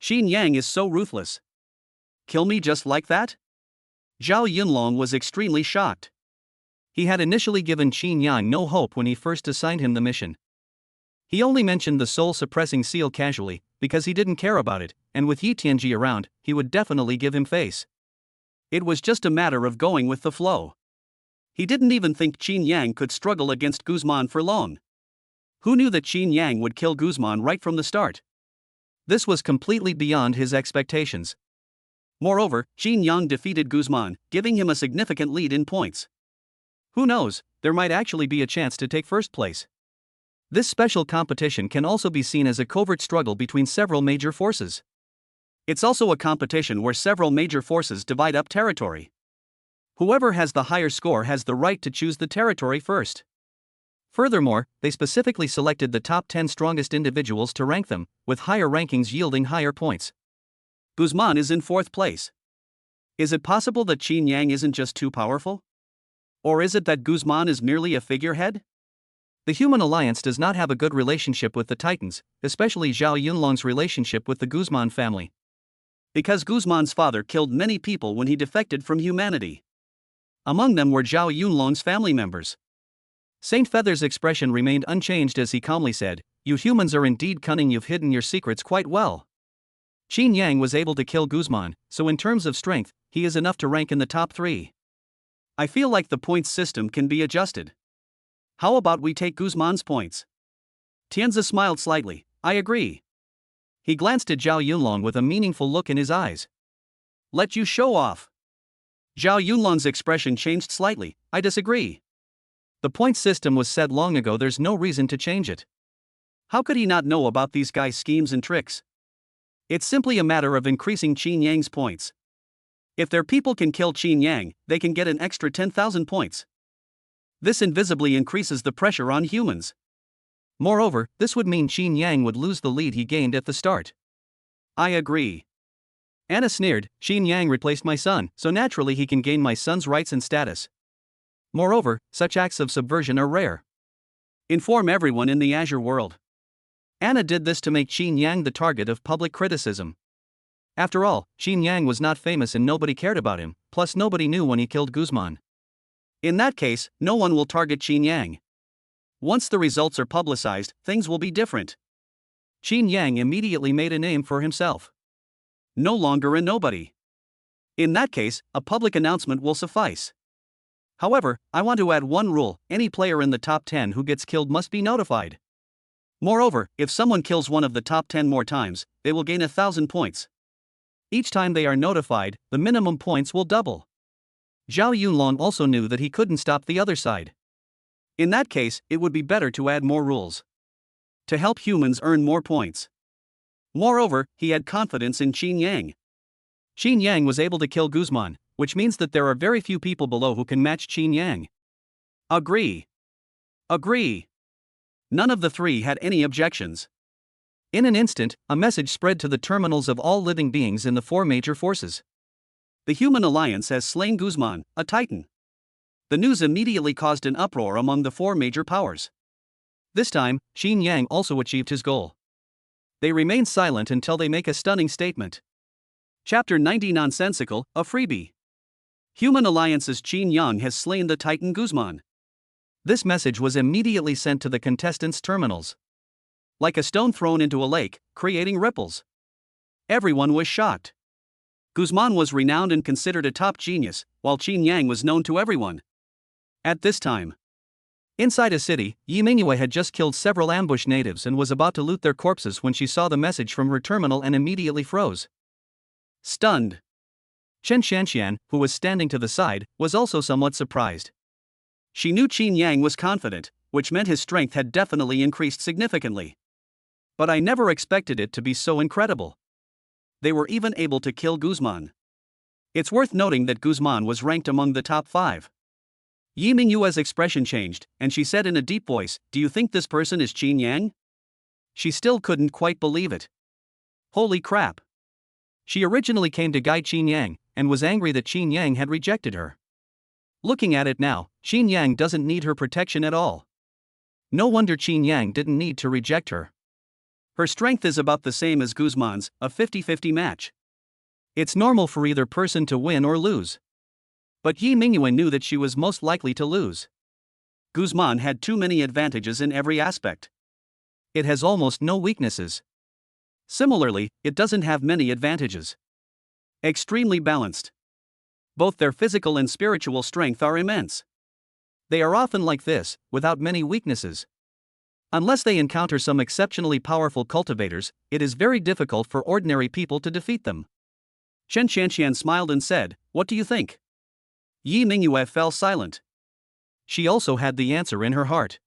Qin Yang is so ruthless. Kill me just like that? Zhao Yunlong was extremely shocked. He had initially given Qin Yang no hope when he first assigned him the mission. He only mentioned the soul-suppressing seal casually, because he didn't care about it, and with Yi Tianji around, he would definitely give him face. It was just a matter of going with the flow. He didn't even think Qin Yang could struggle against Guzman for long. Who knew that Qin Yang would kill Guzman right from the start? This was completely beyond his expectations. Moreover, Qin Yang defeated Guzman, giving him a significant lead in points. Who knows, there might actually be a chance to take first place. This special competition can also be seen as a covert struggle between several major forces. It's also a competition where several major forces divide up territory. Whoever has the higher score has the right to choose the territory first. Furthermore, they specifically selected the top 10 strongest individuals to rank them, with higher rankings yielding higher points. Guzman is in 4th place. Is it possible that Qin Yang isn't just too powerful? Or is it that Guzman is merely a figurehead? The human alliance does not have a good relationship with the Titans, especially Zhao Yunlong's relationship with the Guzman family. Because Guzman's father killed many people when he defected from humanity. Among them were Zhao Yunlong's family members. Saint Feather's expression remained unchanged as he calmly said, "You humans are indeed cunning. You've hidden your secrets quite well." Qin Yang was able to kill Guzman, so in terms of strength, he is enough to rank in the top 3. I feel like the points system can be adjusted. How about we take Guzman's points? Tianzi smiled slightly. I agree. He glanced at Zhao Yunlong with a meaningful look in his eyes. Let you show off. Zhao Yunlong's expression changed slightly. I disagree. The point system was set long ago. There's no reason to change it. How could he not know about these guys' schemes and tricks? It's simply a matter of increasing Qin Yang's points. If their people can kill Qin Yang, they can get an extra 10,000 points. This invisibly increases the pressure on humans. Moreover, this would mean Qin Yang would lose the lead he gained at the start. I agree. Anna sneered, Qin Yang replaced my son, so naturally he can gain my son's rights and status. Moreover, such acts of subversion are rare. Inform everyone in the Azure world. Anna did this to make Qin Yang the target of public criticism. After all, Qin Yang was not famous and nobody cared about him, plus nobody knew when he killed Guzman. In that case, no one will target Qin Yang. Once the results are publicized, things will be different. Qin Yang immediately made a name for himself. No longer a nobody. In that case, a public announcement will suffice. However, I want to add one rule: any player in the top 10 who gets killed must be notified. Moreover, if someone kills one of the top 10 more times, they will gain 1,000 points. Each time they are notified, the minimum points will double. Zhao Yunlong also knew that he couldn't stop the other side. In that case, it would be better to add more rules to help humans earn more points. Moreover, he had confidence in Qin Yang. Qin Yang was able to kill Guzman, which means that there are very few people below who can match Qin Yang. Agree. Agree. None of the three had any objections. In an instant, a message spread to the terminals of all living beings in the 4 major forces. The human alliance has slain Guzman, a titan. The news immediately caused an uproar among the 4 major powers. This time, Qin Yang also achieved his goal. They remain silent until they make a stunning statement. Chapter 90 Nonsensical, a freebie. Human Alliance's Qin Yang has slain the titan Guzman. This message was immediately sent to the contestants' terminals. Like a stone thrown into a lake, creating ripples. Everyone was shocked. Guzman was renowned and considered a top genius, while Qin Yang was known to everyone. At this time, Inside a city, Yi Mingyue had just killed several ambush natives and was about to loot their corpses when she saw the message from her terminal and immediately froze. Stunned. Chen Shanxian, who was standing to the side, was also somewhat surprised. She knew Qin Yang was confident, which meant his strength had definitely increased significantly. But I never expected it to be so incredible. They were even able to kill Guzman. It's worth noting that Guzman was ranked among the top 5. Yi Mingyue's expression changed, and she said in a deep voice, "Do you think this person is Qin Yang?" She still couldn't quite believe it. Holy crap. She originally came to guide Qin Yang, and was angry that Qin Yang had rejected her. Looking at it now, Qin Yang doesn't need her protection at all. No wonder Qin Yang didn't need to reject her. Her strength is about the same as Guzman's, a 50-50 match. It's normal for either person to win or lose. But Yi Mingyue knew that she was most likely to lose. Guzman had too many advantages in every aspect. It has almost no weaknesses. Similarly, it doesn't have many advantages. Extremely balanced. Both their physical and spiritual strength are immense. They are often like this, without many weaknesses. Unless they encounter some exceptionally powerful cultivators, it is very difficult for ordinary people to defeat them. Chen Shanxian smiled and said, "What do you think?" Yi Mingyue fell silent. She also had the answer in her heart.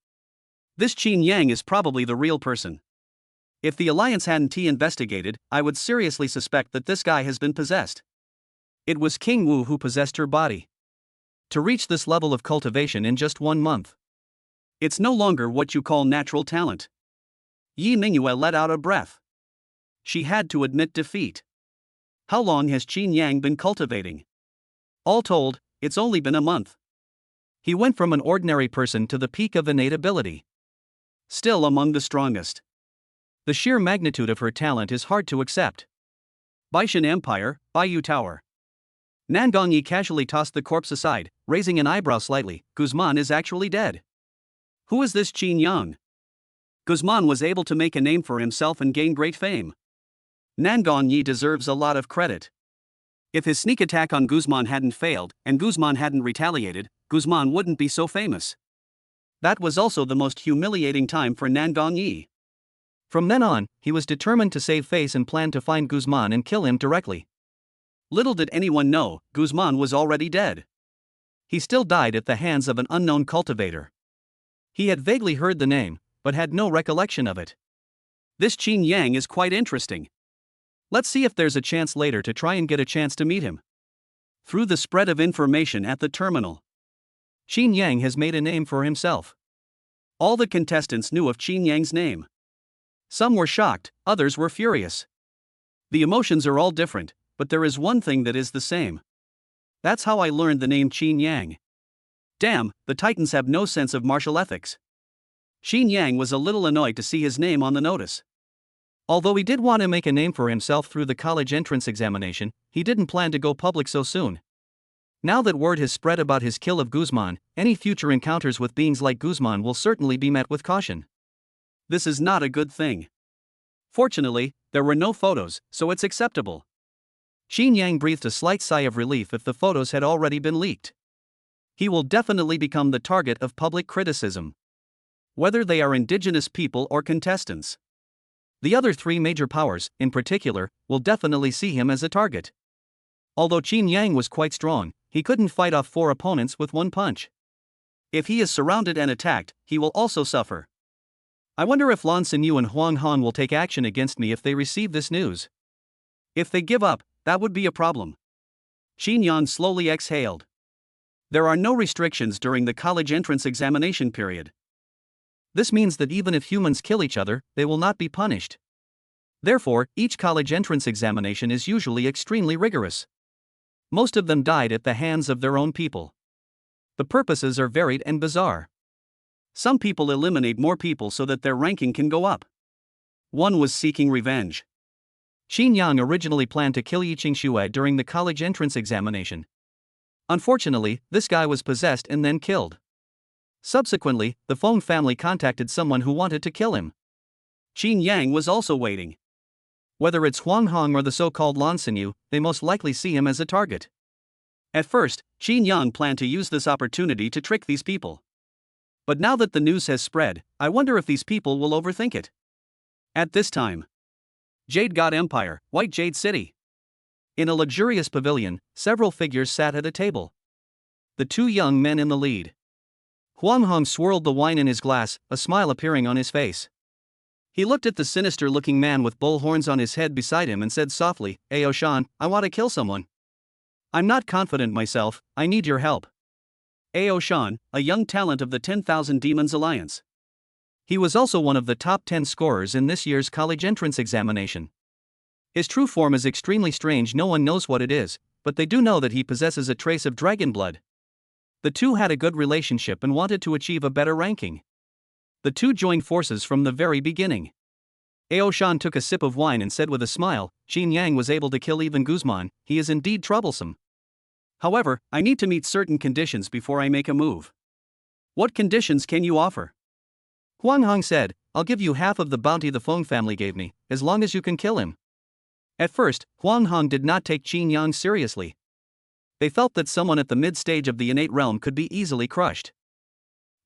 This Qin Yang is probably the real person. If the alliance hadn't investigated, I would seriously suspect that this guy has been possessed. It was King Wu who possessed her body. To reach this level of cultivation in just 1 month. It's no longer what you call natural talent. Yi Mingyue let out a breath. She had to admit defeat. How long has Qin Yang been cultivating? All told, it's only been a month. He went from an ordinary person to the peak of innate ability. Still among the strongest. The sheer magnitude of her talent is hard to accept. Baishan Empire, Baiyu Tower. Nangongyi casually tossed the corpse aside, raising an eyebrow slightly. Guzman is actually dead. Who is this Qin Yang? Guzman was able to make a name for himself and gain great fame. Nangongyi deserves a lot of credit. If his sneak attack on Guzman hadn't failed, and Guzman hadn't retaliated, Guzman wouldn't be so famous. That was also the most humiliating time for Nangongyi. From then on, he was determined to save face and planned to find Guzman and kill him directly. Little did anyone know, Guzman was already dead. He still died at the hands of an unknown cultivator. He had vaguely heard the name, but had no recollection of it. This Qin Yang is quite interesting. Let's see if there's a chance later to try and get a chance to meet him. Through the spread of information at the terminal, Qin Yang has made a name for himself. All the contestants knew of Qin Yang's name. Some were shocked, others were furious. The emotions are all different, but there is one thing that is the same. That's how I learned the name Qin Yang. Damn, the Titans have no sense of martial ethics. Qin Yang was a little annoyed to see his name on the notice. Although he did want to make a name for himself through the college entrance examination, he didn't plan to go public so soon. Now that word has spread about his kill of Guzman, any future encounters with beings like Guzman will certainly be met with caution. This is not a good thing. Fortunately, there were no photos, so it's acceptable. Qin Yang breathed a slight sigh of relief if the photos had already been leaked. He will definitely become the target of public criticism. Whether they are indigenous people or contestants. The other 3 major powers, in particular, will definitely see him as a target. Although Qin Yang was quite strong, he couldn't fight off 4 opponents with 1 punch. If he is surrounded and attacked, he will also suffer. I wonder if Lan Xinyu and Huang Han will take action against me if they receive this news. If they give up, that would be a problem. Qin Yang slowly exhaled. There are no restrictions during the college entrance examination period. This means that even if humans kill each other, they will not be punished. Therefore, each college entrance examination is usually extremely rigorous. Most of them died at the hands of their own people. The purposes are varied and bizarre. Some people eliminate more people so that their ranking can go up. One was seeking revenge. Qin Yang originally planned to kill Yi Qingxue during the college entrance examination. Unfortunately, this guy was possessed and then killed. Subsequently, the Feng family contacted someone who wanted to kill him. Qin Yang was also waiting. Whether it's Huang Hong or the so-called Lan Xinyu, they most likely see him as a target. At first, Qin Yang planned to use this opportunity to trick these people. But now that the news has spread, I wonder if these people will overthink it. At this time, Jade God Empire, White Jade City. In a luxurious pavilion, several figures sat at a table. The two young men in the lead. Huang Hong swirled the wine in his glass, a smile appearing on his face. He looked at the sinister-looking man with bull horns on his head beside him and said softly, "Ao Shan, I want to kill someone. I'm not confident myself, I need your help." Ao Shan, a young talent of the 10,000 Demons Alliance. He was also one of the top 10 scorers in this year's college entrance examination. His true form is extremely strange, no one knows what it is, but they do know that he possesses a trace of dragon blood. The two had a good relationship and wanted to achieve a better ranking. The two joined forces from the very beginning. Ao Shan took a sip of wine and said with a smile, "Qin Yang was able to kill even Guzman, he is indeed troublesome. However, I need to meet certain conditions before I make a move." "What conditions can you offer?" Huang Hong said, "I'll give you half of the bounty the Feng family gave me, as long as you can kill him." At first, Huang Hong did not take Qin Yang seriously. They felt that someone at the mid-stage of the innate realm could be easily crushed.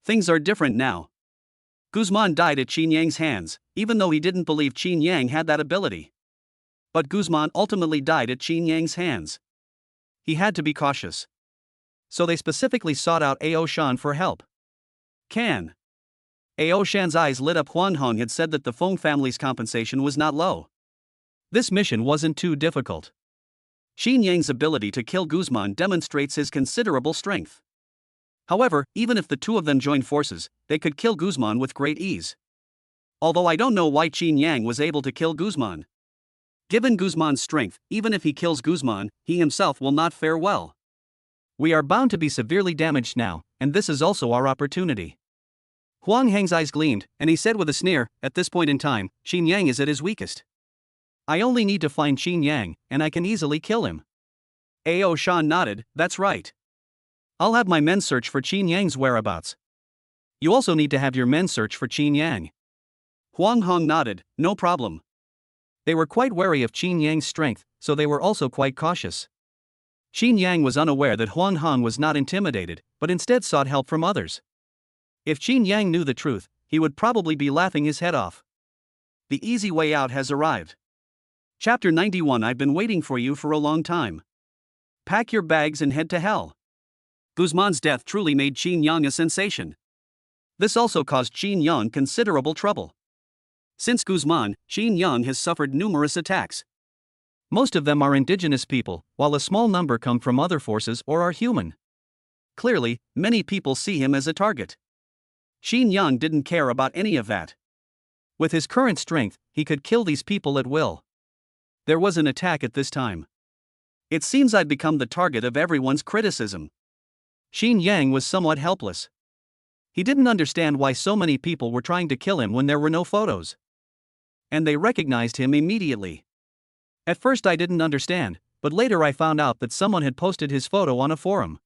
Things are different now. Guzman died at Qin Yang's hands, even though he didn't believe Qin Yang had that ability. But Guzman ultimately died at Qin Yang's hands. He had to be cautious. So they specifically sought out Ao Shan for help. Can. Ao Shan's eyes lit up. Huang Hong had said that the Feng family's compensation was not low. This mission wasn't too difficult. Qin Yang's ability to kill Guzman demonstrates his considerable strength. However, even if the two of them joined forces, they could kill Guzman with great ease. Although I don't know why Qin Yang was able to kill Guzman. Given Guzman's strength, even if he kills Guzman, he himself will not fare well. We are bound to be severely damaged now, and this is also our opportunity. Huang Hong's eyes gleamed, and he said with a sneer, "At this point in time, Qin Yang is at his weakest. I only need to find Qin Yang, and I can easily kill him." Ao Shan nodded, "That's right. I'll have my men search for Qin Yang's whereabouts. You also need to have your men search for Qin Yang." Huang Hong nodded, "No problem." They were quite wary of Qin Yang's strength, so they were also quite cautious. Qin Yang was unaware that Huang Hong was not intimidated, but instead sought help from others. If Qin Yang knew the truth, he would probably be laughing his head off. The easy way out has arrived. Chapter 91. I've been waiting for you for a long time. Pack your bags and head to hell. Guzman's death truly made Qin Yang a sensation. This also caused Qin Yang considerable trouble. Since Guzman, Qin Yang has suffered numerous attacks. Most of them are indigenous people, while a small number come from other forces or are human. Clearly, many people see him as a target. Qin Yang didn't care about any of that. With his current strength, he could kill these people at will. There was an attack at this time. It seems I'd become the target of everyone's criticism. Qin Yang was somewhat helpless. He didn't understand why so many people were trying to kill him when there were no photos. And they recognized him immediately. At first I didn't understand, but later I found out that someone had posted his photo on a forum.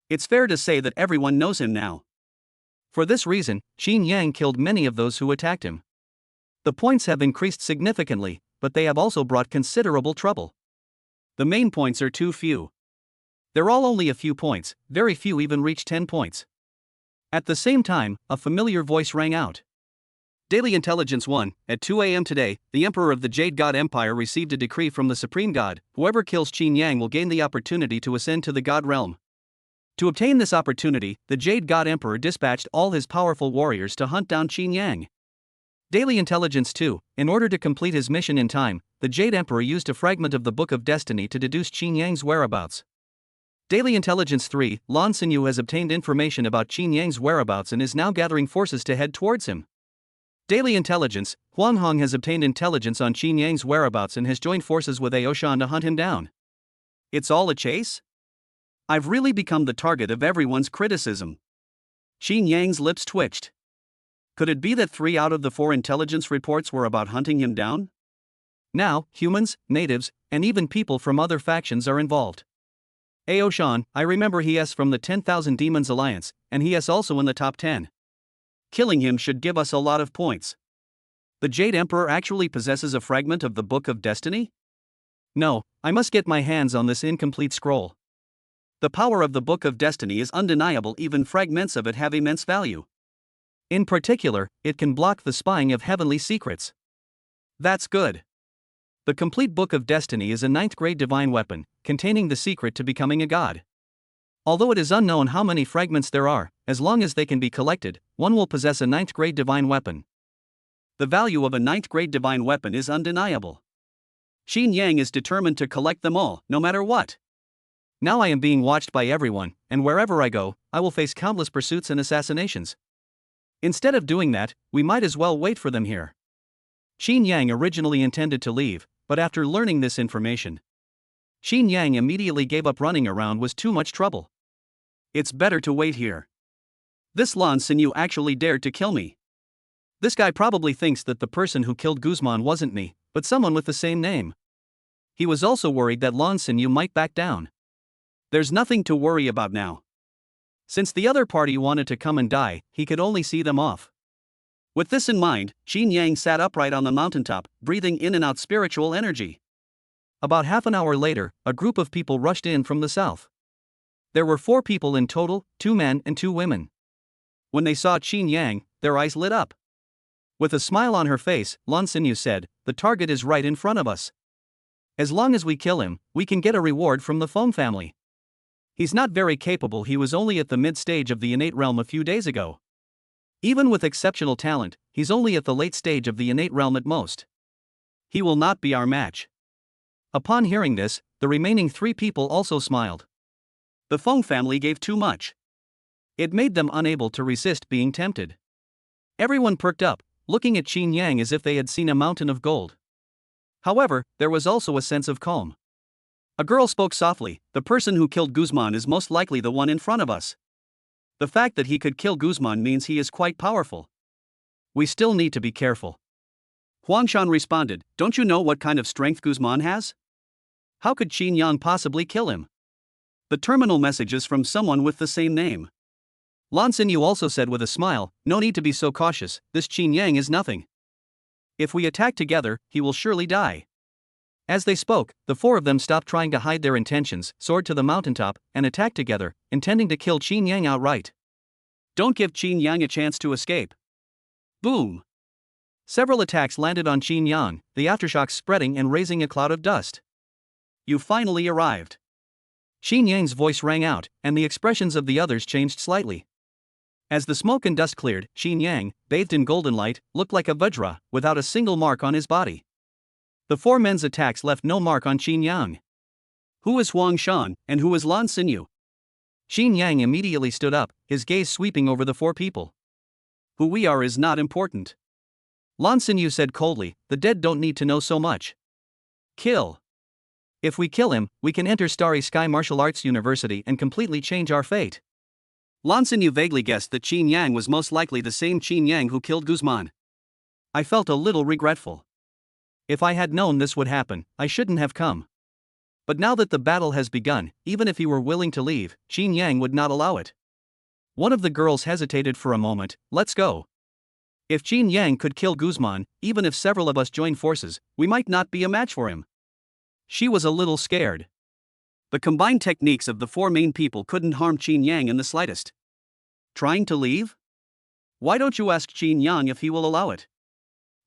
It's fair to say that everyone knows him now. For this reason, Qin Yang killed many of those who attacked him. The points have increased significantly, but they have also brought considerable trouble. The main points are too few. They're all only a few points, very few even reach 10 points. At the same time, a familiar voice rang out. Daily Intelligence 1, at 2 a.m. today, the Emperor of the Jade God Empire received a decree from the Supreme God: whoever kills Qin Yang will gain the opportunity to ascend to the God realm. To obtain this opportunity, the Jade God Emperor dispatched all his powerful warriors to hunt down Qin Yang. Daily Intelligence 2, in order to complete his mission in time, the Jade Emperor used a fragment of the Book of Destiny to deduce Qin Yang's whereabouts. Daily Intelligence 3, Lan Xinyu has obtained information about Qin Yang's whereabouts and is now gathering forces to head towards him. Daily Intelligence, Huang Hong has obtained intelligence on Qin Yang's whereabouts and has joined forces with Ao Shan to hunt him down. It's all a chase? I've really become the target of everyone's criticism. Qin Yang's lips twitched. Could it be that 3 out of the 4 intelligence reports were about hunting him down? Now, humans, natives, and even people from other factions are involved. Ao Shan, I remember he is from the 10,000 Demons Alliance, and he is also in the top 10. Killing him should give us a lot of points. The Jade Emperor actually possesses a fragment of the Book of Destiny? No, I must get my hands on this incomplete scroll. The power of the Book of Destiny is undeniable, even fragments of it have immense value. In particular, it can block the spying of heavenly secrets. That's good. The complete Book of Destiny is a 9th grade divine weapon, containing the secret to becoming a god. Although it is unknown how many fragments there are, as long as they can be collected, one will possess a 9th grade divine weapon. The value of a 9th grade divine weapon is undeniable. Qin Yang is determined to collect them all, no matter what. Now I am being watched by everyone, and wherever I go, I will face countless pursuits and assassinations. Instead of doing that, we might as well wait for them here. Qin Yang originally intended to leave, but after learning this information, Qin Yang immediately gave up. Running around was too much trouble. It's better to wait here. This Lan Xinyu actually dared to kill me. This guy probably thinks that the person who killed Guzman wasn't me, but someone with the same name. He was also worried that Lan Xinyu might back down. There's nothing to worry about now. Since the other party wanted to come and die, he could only see them off. With this in mind, Qin Yang sat upright on the mountaintop, breathing in and out spiritual energy. About half an hour later, a group of people rushed in from the south. There were 4 people in total, 2 men and 2 women. When they saw Qin Yang, their eyes lit up. With a smile on her face, Lan Xinyu said, "The target is right in front of us. As long as we kill him, we can get a reward from the Feng family. He's not very capable. He was only at the mid-stage of the innate realm a few days ago. Even with exceptional talent, he's only at the late stage of the innate realm at most. He will not be our match." Upon hearing this, the remaining 3 people also smiled. The Feng family gave too much. It made them unable to resist being tempted. Everyone perked up, looking at Qin Yang as if they had seen a mountain of gold. However, there was also a sense of calm. A girl spoke softly, "The person who killed Guzman is most likely the one in front of us. The fact that he could kill Guzman means he is quite powerful. We still need to be careful." Huangshan responded, "Don't you know what kind of strength Guzman has? How could Qin Yang possibly kill him?" The terminal message is from someone with the same name. Lan Xinyu also said with a smile, "No need to be so cautious, this Qin Yang is nothing. If we attack together, he will surely die." As they spoke, the 4 of them stopped trying to hide their intentions, soared to the mountaintop, and attacked together, intending to kill Qin Yang outright. Don't give Qin Yang a chance to escape. Boom! Several attacks landed on Qin Yang, the aftershocks spreading and raising a cloud of dust. "You finally arrived." Qin Yang's voice rang out, and the expressions of the others changed slightly. As the smoke and dust cleared, Qin Yang, bathed in golden light, looked like a Vajra, without a single mark on his body. The 4 men's attacks left no mark on Qin Yang. Who is Huangshan, and who is Lan Xinyu? Qin Yang immediately stood up, his gaze sweeping over the 4 people. Who we are is not important. Lan Xinyu said coldly, "The dead don't need to know so much. Kill. If we kill him, we can enter Starry Sky Martial Arts University and completely change our fate." Lan Xinyu vaguely guessed that Qin Yang was most likely the same Qin Yang who killed Guzman. I felt a little regretful. If I had known this would happen, I shouldn't have come. But now that the battle has begun, even if he were willing to leave, Qin Yang would not allow it. One of the girls hesitated for a moment. "Let's go. If Qin Yang could kill Guzman, even if several of us join forces, we might not be a match for him." She was a little scared. The combined techniques of the 4 main people couldn't harm Qin Yang in the slightest. Trying to leave? Why don't you ask Qin Yang if he will allow it?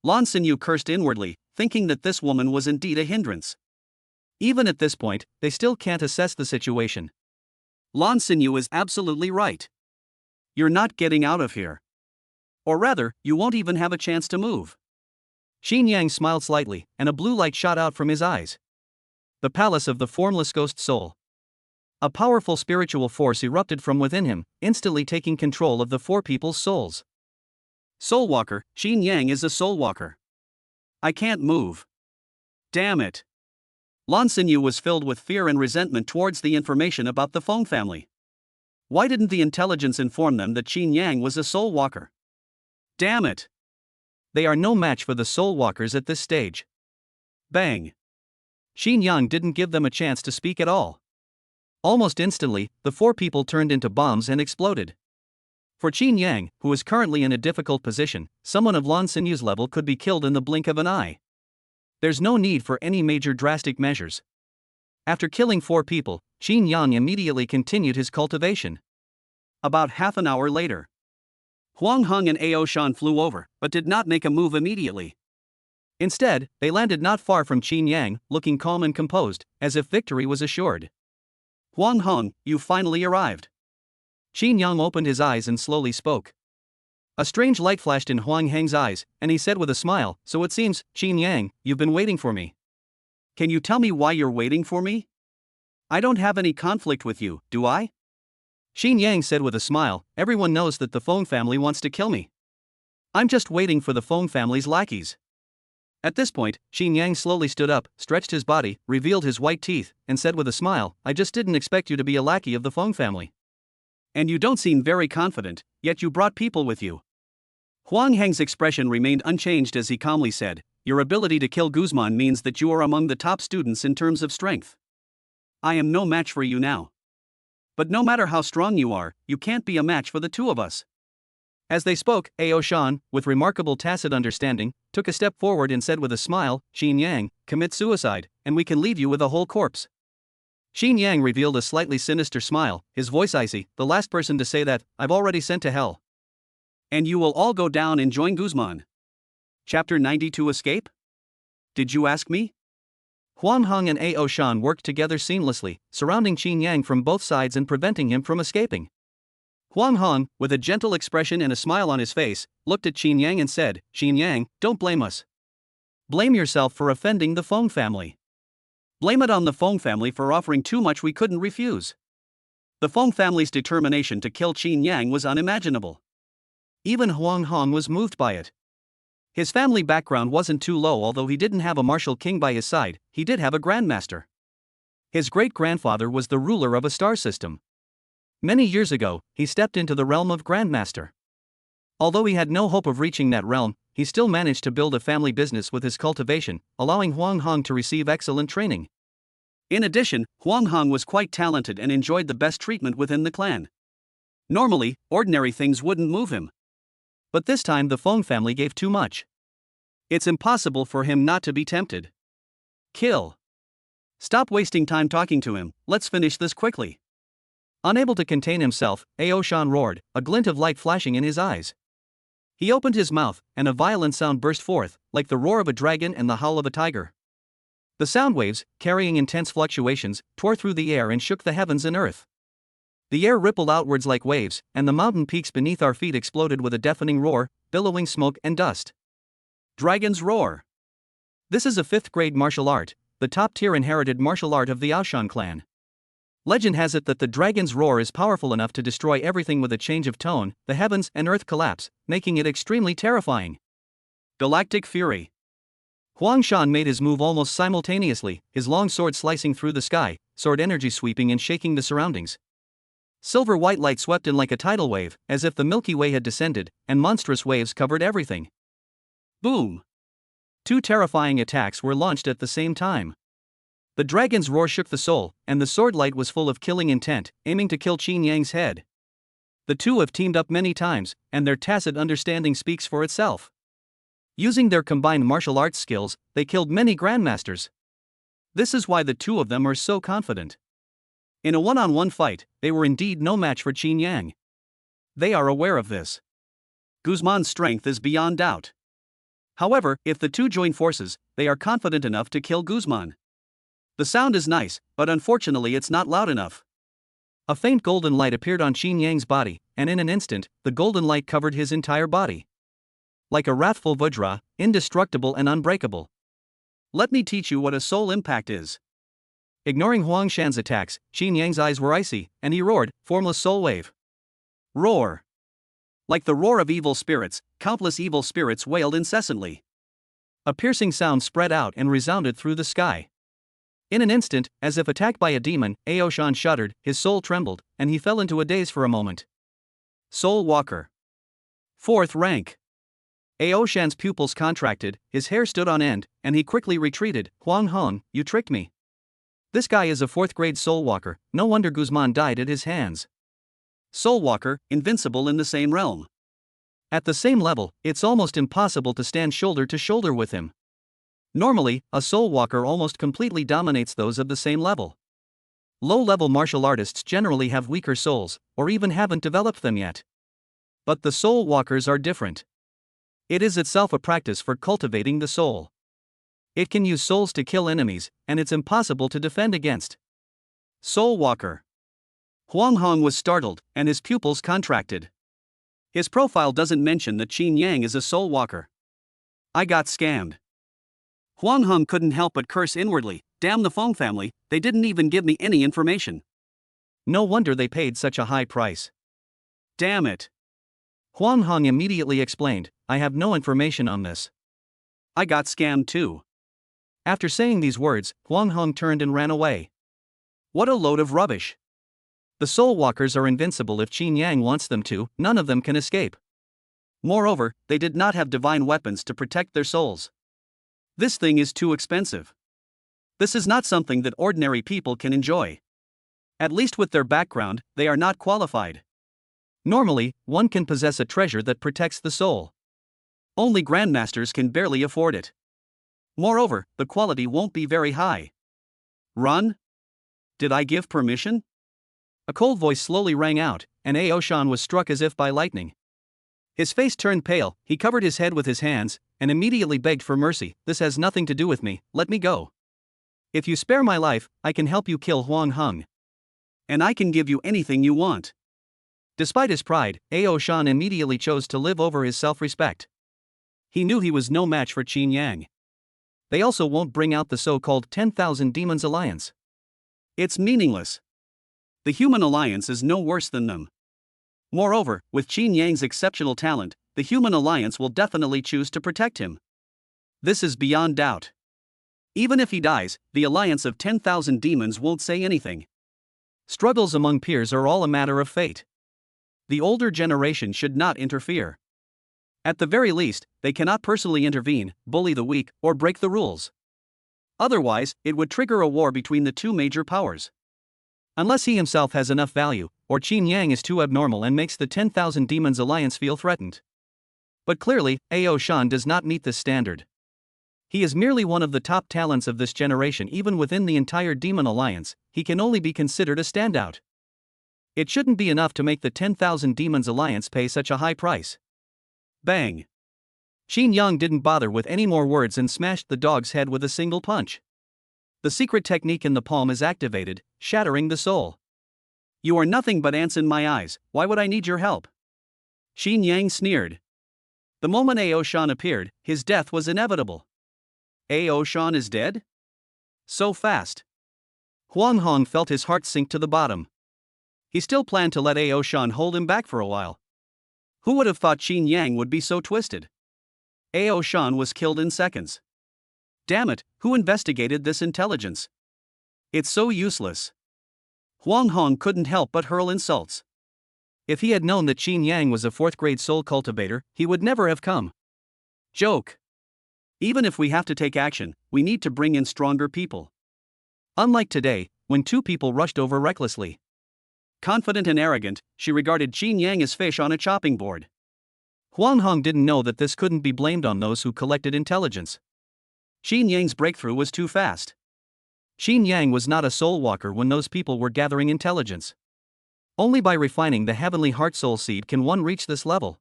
Lan Xinyu cursed inwardly, thinking that this woman was indeed a hindrance. Even at this point, they still can't assess the situation. Lan Xinyu is absolutely right. You're not getting out of here. Or rather, you won't even have a chance to move. Qin Yang smiled slightly, and a blue light shot out from his eyes. The palace of the formless ghost soul. A powerful spiritual force erupted from within him, instantly taking control of the 4 people's souls. Soulwalker, Qin Yang is a soulwalker. I can't move. Damn it. Lan Xinyu was filled with fear and resentment towards the information about the Feng family. Why didn't the intelligence inform them that Qin Yang was a soulwalker? Damn it. They are no match for the soulwalkers at this stage. Bang. Qin Yang didn't give them a chance to speak at all. Almost instantly, the 4 people turned into bombs and exploded. For Qin Yang, who is currently in a difficult position, someone of Lan Xinyu's level could be killed in the blink of an eye. There's no need for any major drastic measures. After killing 4 people, Qin Yang immediately continued his cultivation. About half an hour later, Huang Heng and Ao Shan flew over, but did not make a move immediately. Instead, they landed not far from Qin Yang, looking calm and composed, as if victory was assured. Huang Heng, you finally arrived. Qin Yang opened his eyes and slowly spoke. A strange light flashed in Huang Heng's eyes, and he said with a smile, so it seems, Qin Yang, you've been waiting for me. Can you tell me why you're waiting for me? I don't have any conflict with you, do I? Qin Yang said with a smile, everyone knows that the Feng family wants to kill me. I'm just waiting for the Feng family's lackeys. At this point, Qin Yang slowly stood up, stretched his body, revealed his white teeth, and said with a smile, I just didn't expect you to be a lackey of the Feng family. And you don't seem very confident, yet you brought people with you. Huang Heng's expression remained unchanged as he calmly said, your ability to kill Guzman means that you are among the top students in terms of strength. I am no match for you now. But no matter how strong you are, you can't be a match for the two of us. As they spoke, Ao Shan, with remarkable tacit understanding, took a step forward and said with a smile, Qin Yang, commit suicide, and we can leave you with a whole corpse. Qin Yang revealed a slightly sinister smile, his voice icy, the last person to say that, I've already sent to hell. And you will all go down and join Guzman. Chapter 92 Escape? Did you ask me? Huang Heng and Ao Shan worked together seamlessly, surrounding Qin Yang from both sides and preventing him from escaping. Huang Heng, with a gentle expression and a smile on his face, looked at Qin Yang and said, Qin Yang, don't blame us. Blame yourself for offending the Feng family. Blame it on the Feng family for offering too much we couldn't refuse. The Feng family's determination to kill Qin Yang was unimaginable. Even Huang Heng was moved by it. His family background wasn't too low. Although he didn't have a martial king by his side, he did have a grandmaster. His great-grandfather was the ruler of a star system. Many years ago, he stepped into the realm of grandmaster. Although he had no hope of reaching that realm, he still managed to build a family business with his cultivation, allowing Huang Heng to receive excellent training. In addition, Huang Heng was quite talented and enjoyed the best treatment within the clan. Normally, ordinary things wouldn't move him. But this time the Feng family gave too much. It's impossible for him not to be tempted. Kill. Stop wasting time talking to him, let's finish this quickly. Unable to contain himself, Ao Shan roared, a glint of light flashing in his eyes. He opened his mouth, and a violent sound burst forth, like the roar of a dragon and the howl of a tiger. The sound waves, carrying intense fluctuations, tore through the air and shook the heavens and earth. The air rippled outwards like waves, and the mountain peaks beneath our feet exploded with a deafening roar, billowing smoke and dust. Dragon's Roar. This is a 5th-grade martial art, the top-tier inherited martial art of the Aoshan clan. Legend has it that the dragon's roar is powerful enough to destroy everything with a change of tone. The heavens and earth collapse, making it extremely terrifying. Galactic Fury. Huang Shan made his move almost simultaneously, his long sword slicing through the sky, sword energy sweeping and shaking the surroundings. Silver white light swept in like a tidal wave, as if the Milky Way had descended, and monstrous waves covered everything. Boom! 2 terrifying attacks were launched at the same time. The dragon's roar shook the soul, and the sword light was full of killing intent, aiming to kill Qin Yang's head. The two have teamed up many times, and their tacit understanding speaks for itself. Using their combined martial arts skills, they killed many grandmasters. This is why the two of them are so confident. In a one-on-one fight, they were indeed no match for Qin Yang. They are aware of this. Guzman's strength is beyond doubt. However, if the two join forces, they are confident enough to kill Guzman. The sound is nice, but unfortunately it's not loud enough. A faint golden light appeared on Qin Yang's body, and in an instant, the golden light covered his entire body. Like a wrathful Vajra, indestructible and unbreakable. Let me teach you what a soul impact is. Ignoring Huang Shan's attacks, Qin Yang's eyes were icy, and he roared, formless soul wave. Roar. Like the roar of evil spirits, countless evil spirits wailed incessantly. A piercing sound spread out and resounded through the sky. In an instant, as if attacked by a demon, Ao Shan shuddered, his soul trembled, and he fell into a daze for a moment. Soul Walker. 4th rank. Ao Shan's pupils contracted, his hair stood on end, and he quickly retreated. Huang Heng, you tricked me. This guy is a 4th-grade Soul Walker, no wonder Guzman died at his hands. Soul Walker, Invincible in the same realm. At the same level, it's almost impossible to stand shoulder to shoulder with him. Normally, a Soul Walker almost completely dominates those of the same level. Low-level martial artists generally have weaker souls, or even haven't developed them yet. But the soul walkers are different. It is itself a practice for cultivating the soul. It can use souls to kill enemies, and it's impossible to defend against. Soul Walker. Huang Hong was startled, and his pupils contracted. His profile doesn't mention that Qin Yang is a soul walker. I got scammed. Huang Hong couldn't help but curse inwardly. Damn the Feng family, they didn't even give me any information. No wonder they paid such a high price. Damn it. Huang Hong immediately explained, I have no information on this. I got scammed too. After saying these words, Huang Hong turned and ran away. What a load of rubbish. The soul walkers are invincible if Qin Yang wants them to, none of them can escape. Moreover, they did not have divine weapons to protect their souls. This thing is too expensive. This is not something that ordinary people can enjoy. At least with their background, they are not qualified. Normally, one can possess a treasure that protects the soul. Only grandmasters can barely afford it. Moreover, the quality won't be very high. Run? Did I give permission? A cold voice slowly rang out, and Aoshan was struck as if by lightning. His face turned pale, he covered his head with his hands, and immediately begged for mercy. This has nothing to do with me, let me go. If you spare my life, I can help you kill Huang Hong. And I can give you anything you want. Despite his pride, Aoshan immediately chose to live over his self-respect. He knew he was no match for Qin Yang. They also won't bring out the so-called 10,000 Demons Alliance. It's meaningless. The human alliance is no worse than them. Moreover, with Qin Yang's exceptional talent, the human alliance will definitely choose to protect him. This is beyond doubt. Even if he dies, the alliance of 10,000 demons won't say anything. Struggles among peers are all a matter of fate. The older generation should not interfere. At the very least, they cannot personally intervene, bully the weak, or break the rules. Otherwise, it would trigger a war between the two major powers. Unless he himself has enough value, or Qin Yang is too abnormal and makes the 10,000 Demons Alliance feel threatened. But clearly, Aoshan does not meet this standard. He is merely one of the top talents of this generation. Even within the entire Demon Alliance, he can only be considered a standout. It shouldn't be enough to make the 10,000 Demons Alliance pay such a high price. Bang! Qin Yang didn't bother with any more words and smashed the dog's head with a single punch. The secret technique in the palm is activated, shattering the soul. You are nothing but ants in my eyes, why would I need your help? Qin Yang sneered. The moment Aoshan appeared, his death was inevitable. Aoshan is dead? So fast. Huang Hong felt his heart sink to the bottom. He still planned to let Aoshan hold him back for a while. Who would have thought Qin Yang would be so twisted? Aoshan was killed in seconds. Damn it, who investigated this intelligence? It's so useless. Huang Hong couldn't help but hurl insults. If he had known that Qin Yang was a 4th-grade soul cultivator, he would never have come. Joke. Even if we have to take action, we need to bring in stronger people. Unlike today, when 2 people rushed over recklessly. Confident and arrogant, she regarded Qin Yang as fish on a chopping board. Huang Hong didn't know that this couldn't be blamed on those who collected intelligence. Qin Yang's breakthrough was too fast. Qin Yang was not a soul walker when those people were gathering intelligence. Only by refining the heavenly heart soul seed can one reach this level.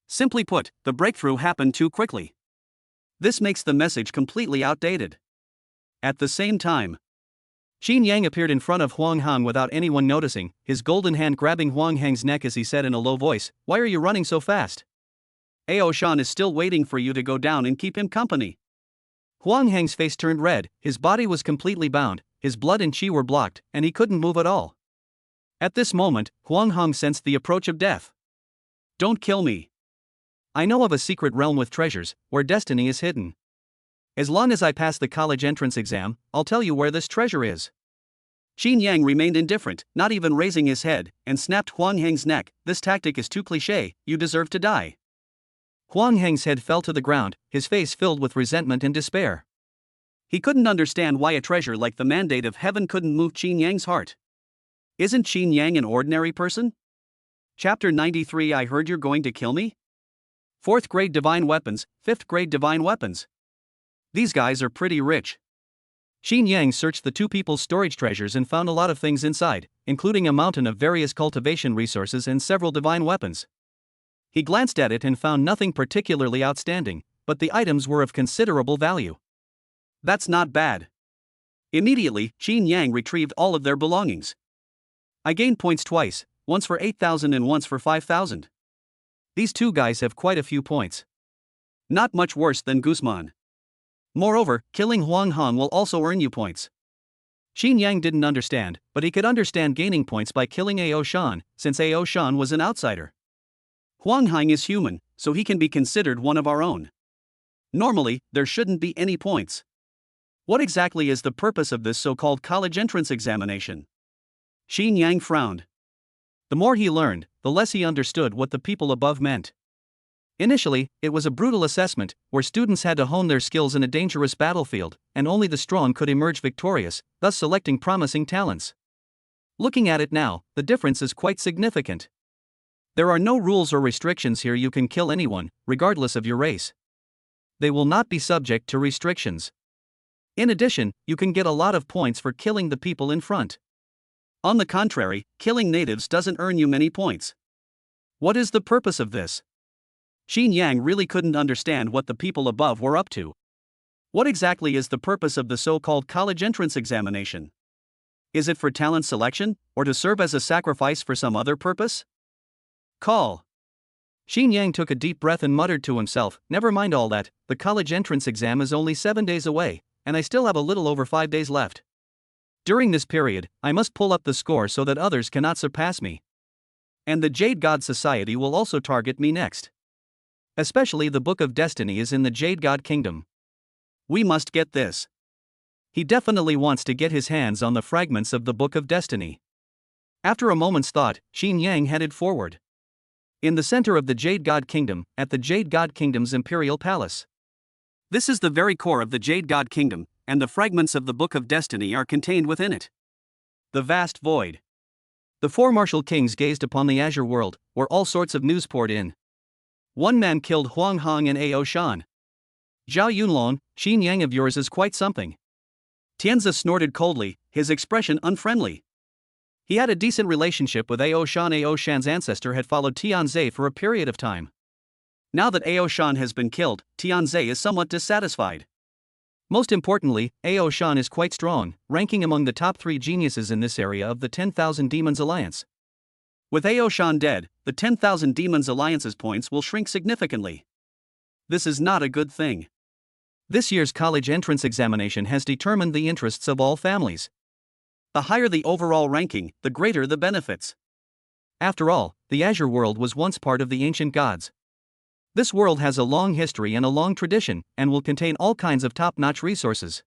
Simply put, the breakthrough happened too quickly. This makes the message completely outdated. At the same time, Qin Yang appeared in front of Huang Hong without anyone noticing, his golden hand grabbing Huang Hong's neck as he said in a low voice, "Why are you running so fast? Aoshan is still waiting for you to go down and keep him company." Huang Hong's face turned red, his body was completely bound, his blood and qi were blocked, and he couldn't move at all. At this moment, Huang Hong sensed the approach of death. Don't kill me. I know of a secret realm with treasures, where destiny is hidden. As long as I pass the college entrance exam, I'll tell you where this treasure is. Qin Yang remained indifferent, not even raising his head, and snapped Huang Hong's neck. This tactic is too cliché, you deserve to die. Huang Hong's head fell to the ground, his face filled with resentment and despair. He couldn't understand why a treasure like the mandate of heaven couldn't move Qin Yang's heart. Isn't Qin Yang an ordinary person? Chapter 93. I heard you're going to kill me? 4th grade divine weapons, 5th grade divine weapons. These guys are pretty rich. Qin Yang searched the 2 people's storage treasures and found a lot of things inside, including a mountain of various cultivation resources and several divine weapons. He glanced at it and found nothing particularly outstanding, but the items were of considerable value. That's not bad. Immediately, Qin Yang retrieved all of their belongings. I gained points twice, once for 8,000 and once for 5,000. These two guys have quite a few points. Not much worse than Guzman. Moreover, killing Huang Hong will also earn you points. Qin Yang didn't understand, but he could understand gaining points by killing Ao Shan, since Ao Shan was an outsider. Huang Hong is human, so he can be considered one of our own. Normally, there shouldn't be any points. What exactly is the purpose of this so-called college entrance examination? Qin Yang frowned. The more he learned, the less he understood what the people above meant. Initially, it was a brutal assessment, where students had to hone their skills in a dangerous battlefield, and only the strong could emerge victorious, thus selecting promising talents. Looking at it now, the difference is quite significant. There are no rules or restrictions here. You can kill anyone, regardless of your race. They will not be subject to restrictions. In addition, you can get a lot of points for killing the people in front. On the contrary, killing natives doesn't earn you many points. What is the purpose of this? Qin Yang really couldn't understand what the people above were up to. What exactly is the purpose of the so-called college entrance examination? Is it for talent selection, or to serve as a sacrifice for some other purpose? Call. Qin Yang took a deep breath and muttered to himself, never mind all that, the college entrance exam is only 7 days away, and I still have a little over 5 days left. During this period, I must pull up the score so that others cannot surpass me. And the Jade God Society will also target me next. Especially the Book of Destiny is in the Jade God Kingdom. We must get this. He definitely wants to get his hands on the fragments of the Book of Destiny. After a moment's thought, Qin Yang headed forward. In the center of the Jade God Kingdom, at the Jade God Kingdom's Imperial Palace. This is the very core of the Jade God Kingdom, and the fragments of the Book of Destiny are contained within it. The vast void. The four martial kings gazed upon the Azure world, where all sorts of news poured in. One man killed Huang Hong and Ao Shan. Zhao Yunlong, Qin Yang of yours is quite something. Tianzi snorted coldly, his expression unfriendly. He had a decent relationship with Ao Shan. Ao Shan's ancestor had followed Tianzi for a period of time. Now that Ao Shan has been killed, Tianzi is somewhat dissatisfied. Most importantly, Ao Shan is quite strong, ranking among the top 3 geniuses in this area of the 10,000 Demons Alliance. With Ao Shan dead, the 10,000 Demons Alliance's points will shrink significantly. This is not a good thing. This year's college entrance examination has determined the interests of all families. The higher the overall ranking, the greater the benefits. After all, the Azure world was once part of the ancient gods. This world has a long history and a long tradition, and will contain all kinds of top-notch resources.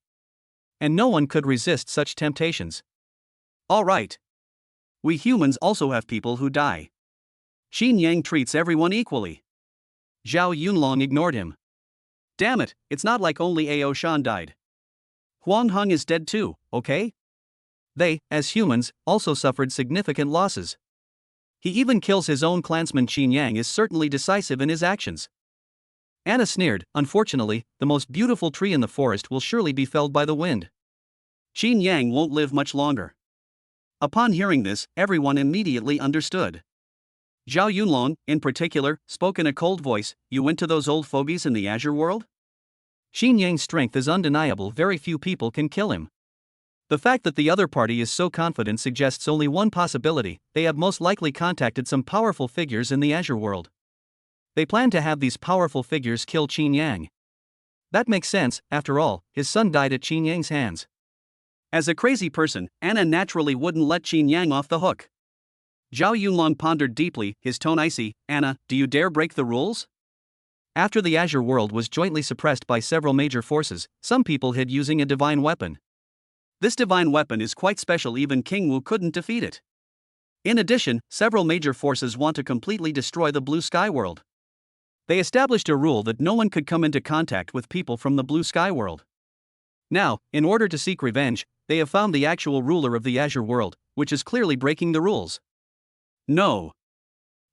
And no one could resist such temptations. All right. We humans also have people who die. Qin Yang treats everyone equally. Zhao Yunlong ignored him. Damn it, it's not like only Ao Shan died. Huang Hong is dead too, okay? They, as humans, also suffered significant losses. He even kills his own clansman. Qin Yang is certainly decisive in his actions. Anna sneered, unfortunately, the most beautiful tree in the forest will surely be felled by the wind. Qin Yang won't live much longer. Upon hearing this, everyone immediately understood. Zhao Yunlong, in particular, spoke in a cold voice, you went to those old fogies in the Azure world? Qin Yang's strength is undeniable, very few people can kill him. The fact that the other party is so confident suggests only one possibility, they have most likely contacted some powerful figures in the Azure world. They plan to have these powerful figures kill Qin Yang. That makes sense, after all, his son died at Qin Yang's hands. As a crazy person, Anna naturally wouldn't let Qin Yang off the hook. Zhao Yunlong pondered deeply, his tone icy. Anna, do you dare break the rules? After the Azure world was jointly suppressed by several major forces, some people hid using a divine weapon. This divine weapon is quite special, even King Wu couldn't defeat it. In addition, several major forces want to completely destroy the Blue Sky world. They established a rule that no one could come into contact with people from the Blue Sky world. Now, in order to seek revenge, they have found the actual ruler of the Azure world, which is clearly breaking the rules. No.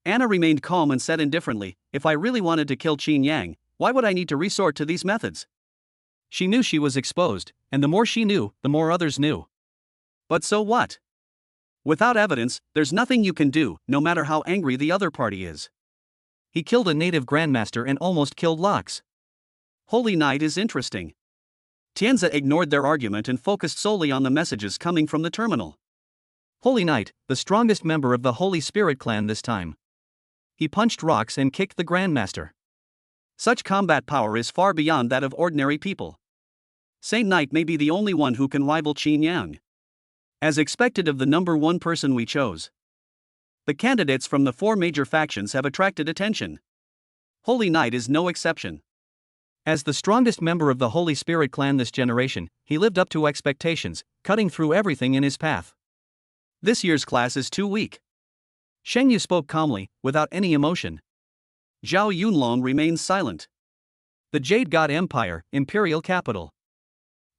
Anna remained calm and said indifferently, if I really wanted to kill Qin Yang, why would I need to resort to these methods? She knew she was exposed, and the more she knew, the more others knew. But so what? Without evidence, there's nothing you can do, no matter how angry the other party is. He killed a native grandmaster and almost killed Locks. Holy Knight is interesting. Tianzi ignored their argument and focused solely on the messages coming from the terminal. Holy Knight, the strongest member of the Holy Spirit clan this time. He punched rocks and kicked the grandmaster. Such combat power is far beyond that of ordinary people. Saint Knight may be the only one who can rival Qin Yang. As expected of the number one person we chose. The candidates from the 4 major factions have attracted attention. Holy Knight is no exception. As the strongest member of the Holy Spirit clan this generation, he lived up to expectations, cutting through everything in his path. This year's class is too weak. Sheng Yu spoke calmly, without any emotion. Zhao Yunlong remains silent. The Jade God Empire, imperial capital.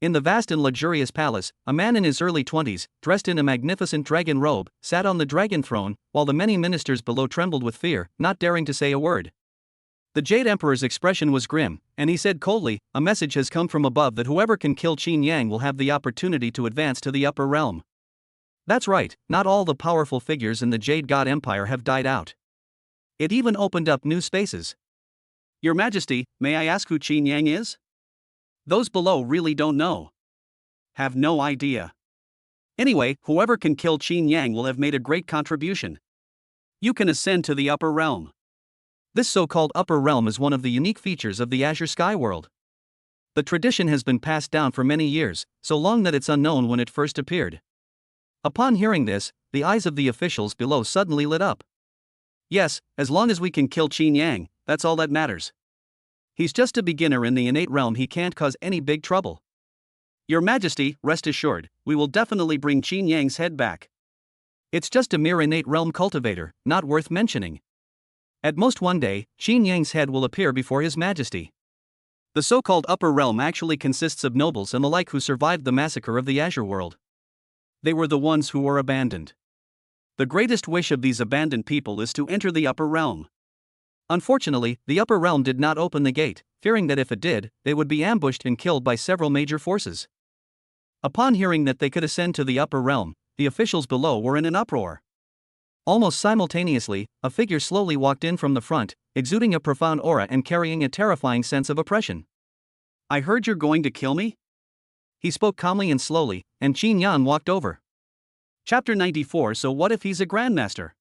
In the vast and luxurious palace, a man in his early 20s, dressed in a magnificent dragon robe, sat on the dragon throne, while the many ministers below trembled with fear, not daring to say a word. The Jade Emperor's expression was grim, and he said coldly, "A message has come from above that whoever can kill Qin Yang will have the opportunity to advance to the upper realm." That's right, not all the powerful figures in the Jade God Empire have died out. It even opened up new spaces. Your Majesty, may I ask who Qin Yang is? Those below really don't know. Have no idea. Anyway, whoever can kill Qin Yang will have made a great contribution. You can ascend to the upper realm. This so-called upper realm is one of the unique features of the Azure Sky world. The tradition has been passed down for many years, so long that it's unknown when it first appeared. Upon hearing this, the eyes of the officials below suddenly lit up. Yes, as long as we can kill Qin Yang, that's all that matters. He's just a beginner in the innate realm, he can't cause any big trouble. Your Majesty, rest assured, we will definitely bring Qin Yang's head back. It's just a mere innate realm cultivator, not worth mentioning. At most one day, Qin Yang's head will appear before His Majesty. The so-called upper realm actually consists of nobles and the like who survived the massacre of the Azure world. They were the ones who were abandoned. The greatest wish of these abandoned people is to enter the upper realm. Unfortunately, the upper realm did not open the gate, fearing that if it did, they would be ambushed and killed by several major forces. Upon hearing that they could ascend to the upper realm, the officials below were in an uproar. Almost simultaneously, a figure slowly walked in from the front, exuding a profound aura and carrying a terrifying sense of oppression. I heard you're going to kill me? He spoke calmly and slowly, and Qin Yan walked over. Chapter 94. So what if he's a grandmaster?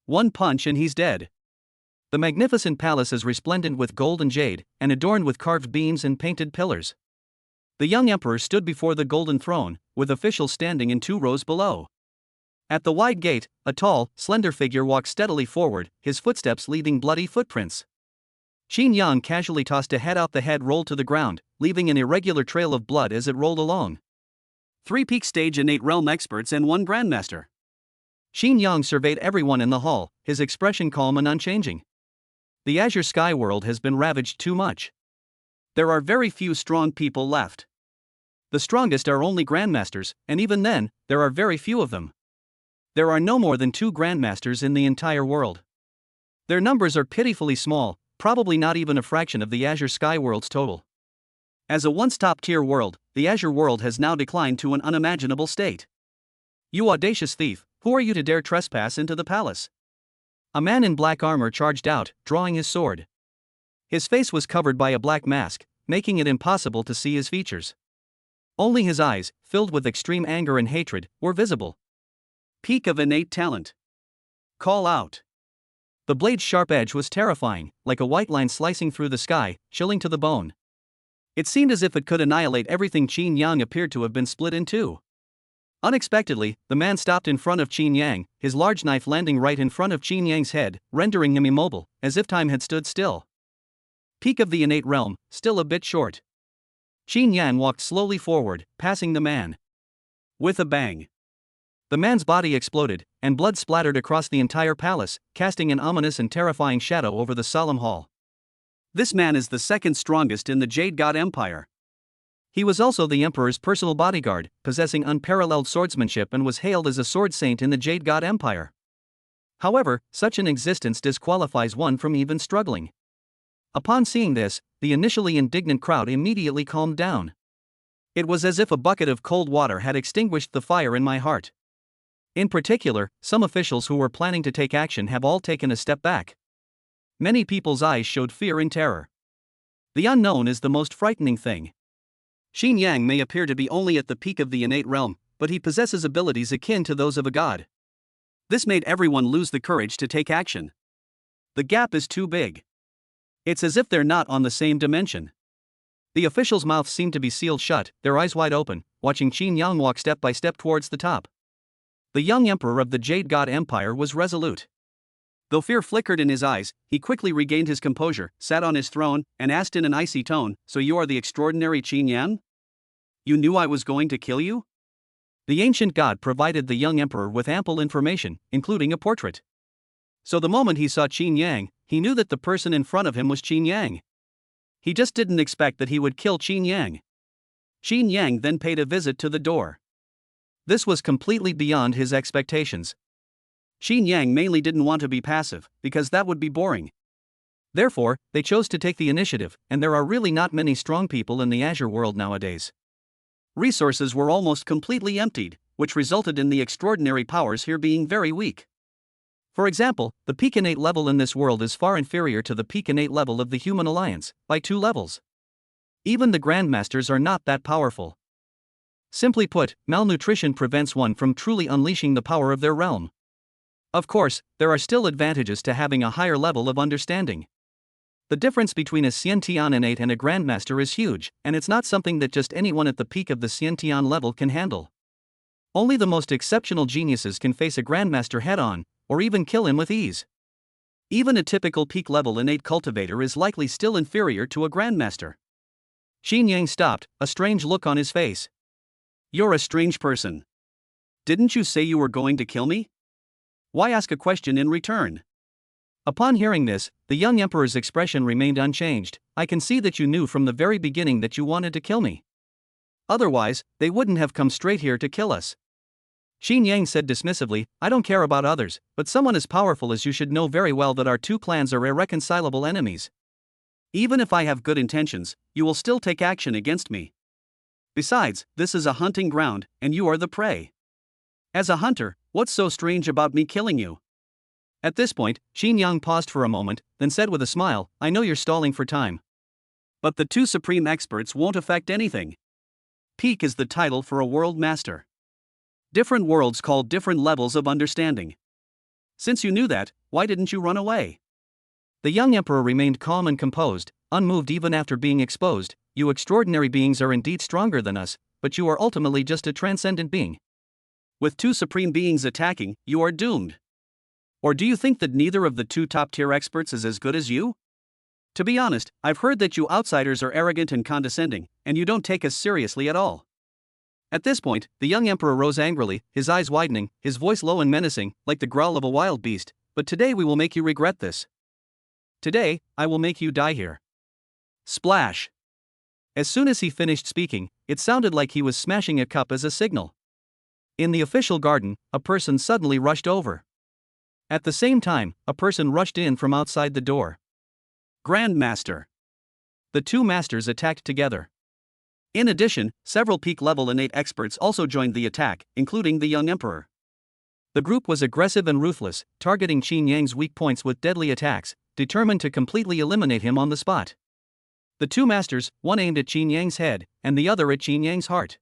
One punch and he's dead. The magnificent palace is resplendent with gold and jade, and adorned with carved beams and painted pillars. The young emperor stood before the golden throne, with officials standing in 2 rows below. At the wide gate, a tall, slender figure walked steadily forward, his footsteps leaving bloody footprints. Qin Yang casually tossed a head out, the head rolled to the ground, leaving an irregular trail of blood as it rolled along. 3 peak stage innate realm experts and 1 grandmaster. Qin Yang surveyed everyone in the hall, his expression calm and unchanging. The Azure Sky world has been ravaged too much. There are very few strong people left. The strongest are only grandmasters, and even then, there are very few of them. There are no more than 2 grandmasters in the entire world. Their numbers are pitifully small, probably not even a fraction of the Azure Sky world's total. As a once top-tier world, the Azure world has now declined to an unimaginable state. You audacious thief, who are you to dare trespass into the palace? A man in black armor charged out, drawing his sword. His face was covered by a black mask, making it impossible to see his features. Only his eyes, filled with extreme anger and hatred, were visible. Peak of innate talent. Call out. The blade's sharp edge was terrifying, like a white line slicing through the sky, chilling to the bone. It seemed as if it could annihilate everything. Qin Yang appeared to have been split in 2. Unexpectedly, the man stopped in front of Qin Yang, his large knife landing right in front of Qin Yang's head, rendering him immobile, as if time had stood still. Peak of the innate realm, still a bit short. Qin Yang walked slowly forward, passing the man. With a bang. The man's body exploded, and blood splattered across the entire palace, casting an ominous and terrifying shadow over the solemn hall. This man is the 2nd strongest in the Jade God Empire. He was also the Emperor's personal bodyguard, possessing unparalleled swordsmanship and was hailed as a sword saint in the Jade God Empire. However, such an existence disqualifies one from even struggling. Upon seeing this, the initially indignant crowd immediately calmed down. It was as if a bucket of cold water had extinguished the fire in my heart. In particular, some officials who were planning to take action have all taken a step back. Many people's eyes showed fear and terror. The unknown is the most frightening thing. Qin Yang may appear to be only at the peak of the innate realm, but he possesses abilities akin to those of a god. This made everyone lose the courage to take action. The gap is too big. It's as if they're not on the same dimension. The officials' mouths seemed to be sealed shut, their eyes wide open, watching Qin Yang walk step by step towards the top. The young emperor of the Jade God Empire was resolute. Though fear flickered in his eyes, he quickly regained his composure, sat on his throne, and asked in an icy tone, "So you are the extraordinary Qin Yang? You knew I was going to kill you?" The ancient god provided the young emperor with ample information, including a portrait. So the moment he saw Qin Yang, he knew that the person in front of him was Qin Yang. He just didn't expect that he would kill Qin Yang. Qin Yang then paid a visit to the door. This was completely beyond his expectations. Qin Yang mainly didn't want to be passive, because that would be boring. Therefore, they chose to take the initiative, and there are really not many strong people in the Azure world nowadays. Resources were almost completely emptied, which resulted in the extraordinary powers here being very weak. For example, the peak innate level in this world is far inferior to the peak innate level of the Human Alliance, by 2 levels. Even the Grandmasters are not that powerful. Simply put, malnutrition prevents one from truly unleashing the power of their realm. Of course, there are still advantages to having a higher level of understanding. The difference between a Xiantian innate and a Grandmaster is huge, and it's not something that just anyone at the peak of the Xiantian level can handle. Only the most exceptional geniuses can face a Grandmaster head-on, or even kill him with ease. Even a typical peak-level innate cultivator is likely still inferior to a Grandmaster. Qin Yang stopped, a strange look on his face. "You're a strange person. Didn't you say you were going to kill me? Why ask a question in return?" Upon hearing this, the young emperor's expression remained unchanged. "I can see that you knew from the very beginning that you wanted to kill me. Otherwise, they wouldn't have come straight here to kill us." Qin Yang said dismissively, "I don't care about others, but someone as powerful as you should know very well that our 2 clans are irreconcilable enemies. Even if I have good intentions, you will still take action against me. Besides, this is a hunting ground, and you are the prey. As a hunter, what's so strange about me killing you?" At this point, Qin Yang paused for a moment, then said with a smile, "I know you're stalling for time. But the 2 supreme experts won't affect anything. Peak is the title for a world master. Different worlds call different levels of understanding. Since you knew that, why didn't you run away?" The young emperor remained calm and composed, unmoved even after being exposed. "You extraordinary beings are indeed stronger than us, but you are ultimately just a transcendent being. With 2 supreme beings attacking, you are doomed. Or do you think that neither of the 2 top-tier experts is as good as you? To be honest, I've heard that you outsiders are arrogant and condescending, and you don't take us seriously at all." At this point, the young emperor rose angrily, his eyes widening, his voice low and menacing, like the growl of a wild beast. "But today we will make you regret this. Today, I will make you die here." Splash! As soon as he finished speaking, it sounded like he was smashing a cup as a signal. In the official garden, a person suddenly rushed over. At the same time, a person rushed in from outside the door. Grandmaster. The 2 masters attacked together. In addition, several peak-level innate experts also joined the attack, including the young emperor. The group was aggressive and ruthless, targeting Qin Yang's weak points with deadly attacks, determined to completely eliminate him on the spot. The 2 masters, one aimed at Qin Yang's head, and the other at Qin Yang's heart.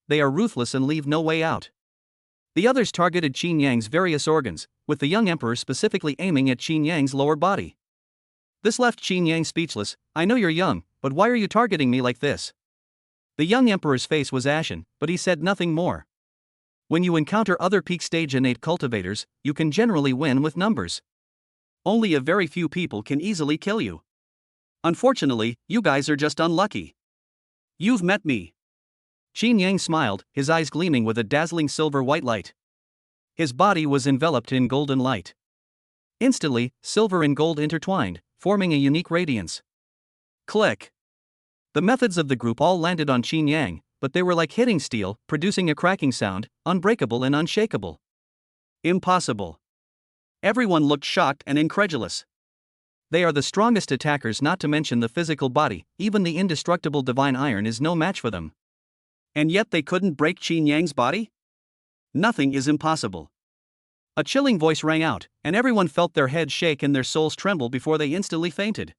They are ruthless and leave no way out. The others targeted Qin Yang's various organs, with the young emperor specifically aiming at Qin Yang's lower body. This left Qin Yang speechless. "I know you're young, but why are you targeting me like this?" The young emperor's face was ashen, but he said nothing more. When you encounter other peak stage innate cultivators, you can generally win with numbers. Only a very few people can easily kill you. Unfortunately, you guys are just unlucky. You've met me. Qin Yang smiled, his eyes gleaming with a dazzling silver-white light. His body was enveloped in golden light. Instantly, silver and gold intertwined, forming a unique radiance. Click. The methods of the group all landed on Qin Yang, but they were like hitting steel, producing a cracking sound, unbreakable and unshakable. Impossible. Everyone looked shocked and incredulous. They are the strongest attackers, not to mention the physical body. Even the indestructible divine iron is no match for them. And yet they couldn't break Qin Yang's body? Nothing is impossible. A chilling voice rang out, and everyone felt their heads shake and their souls tremble before they instantly fainted.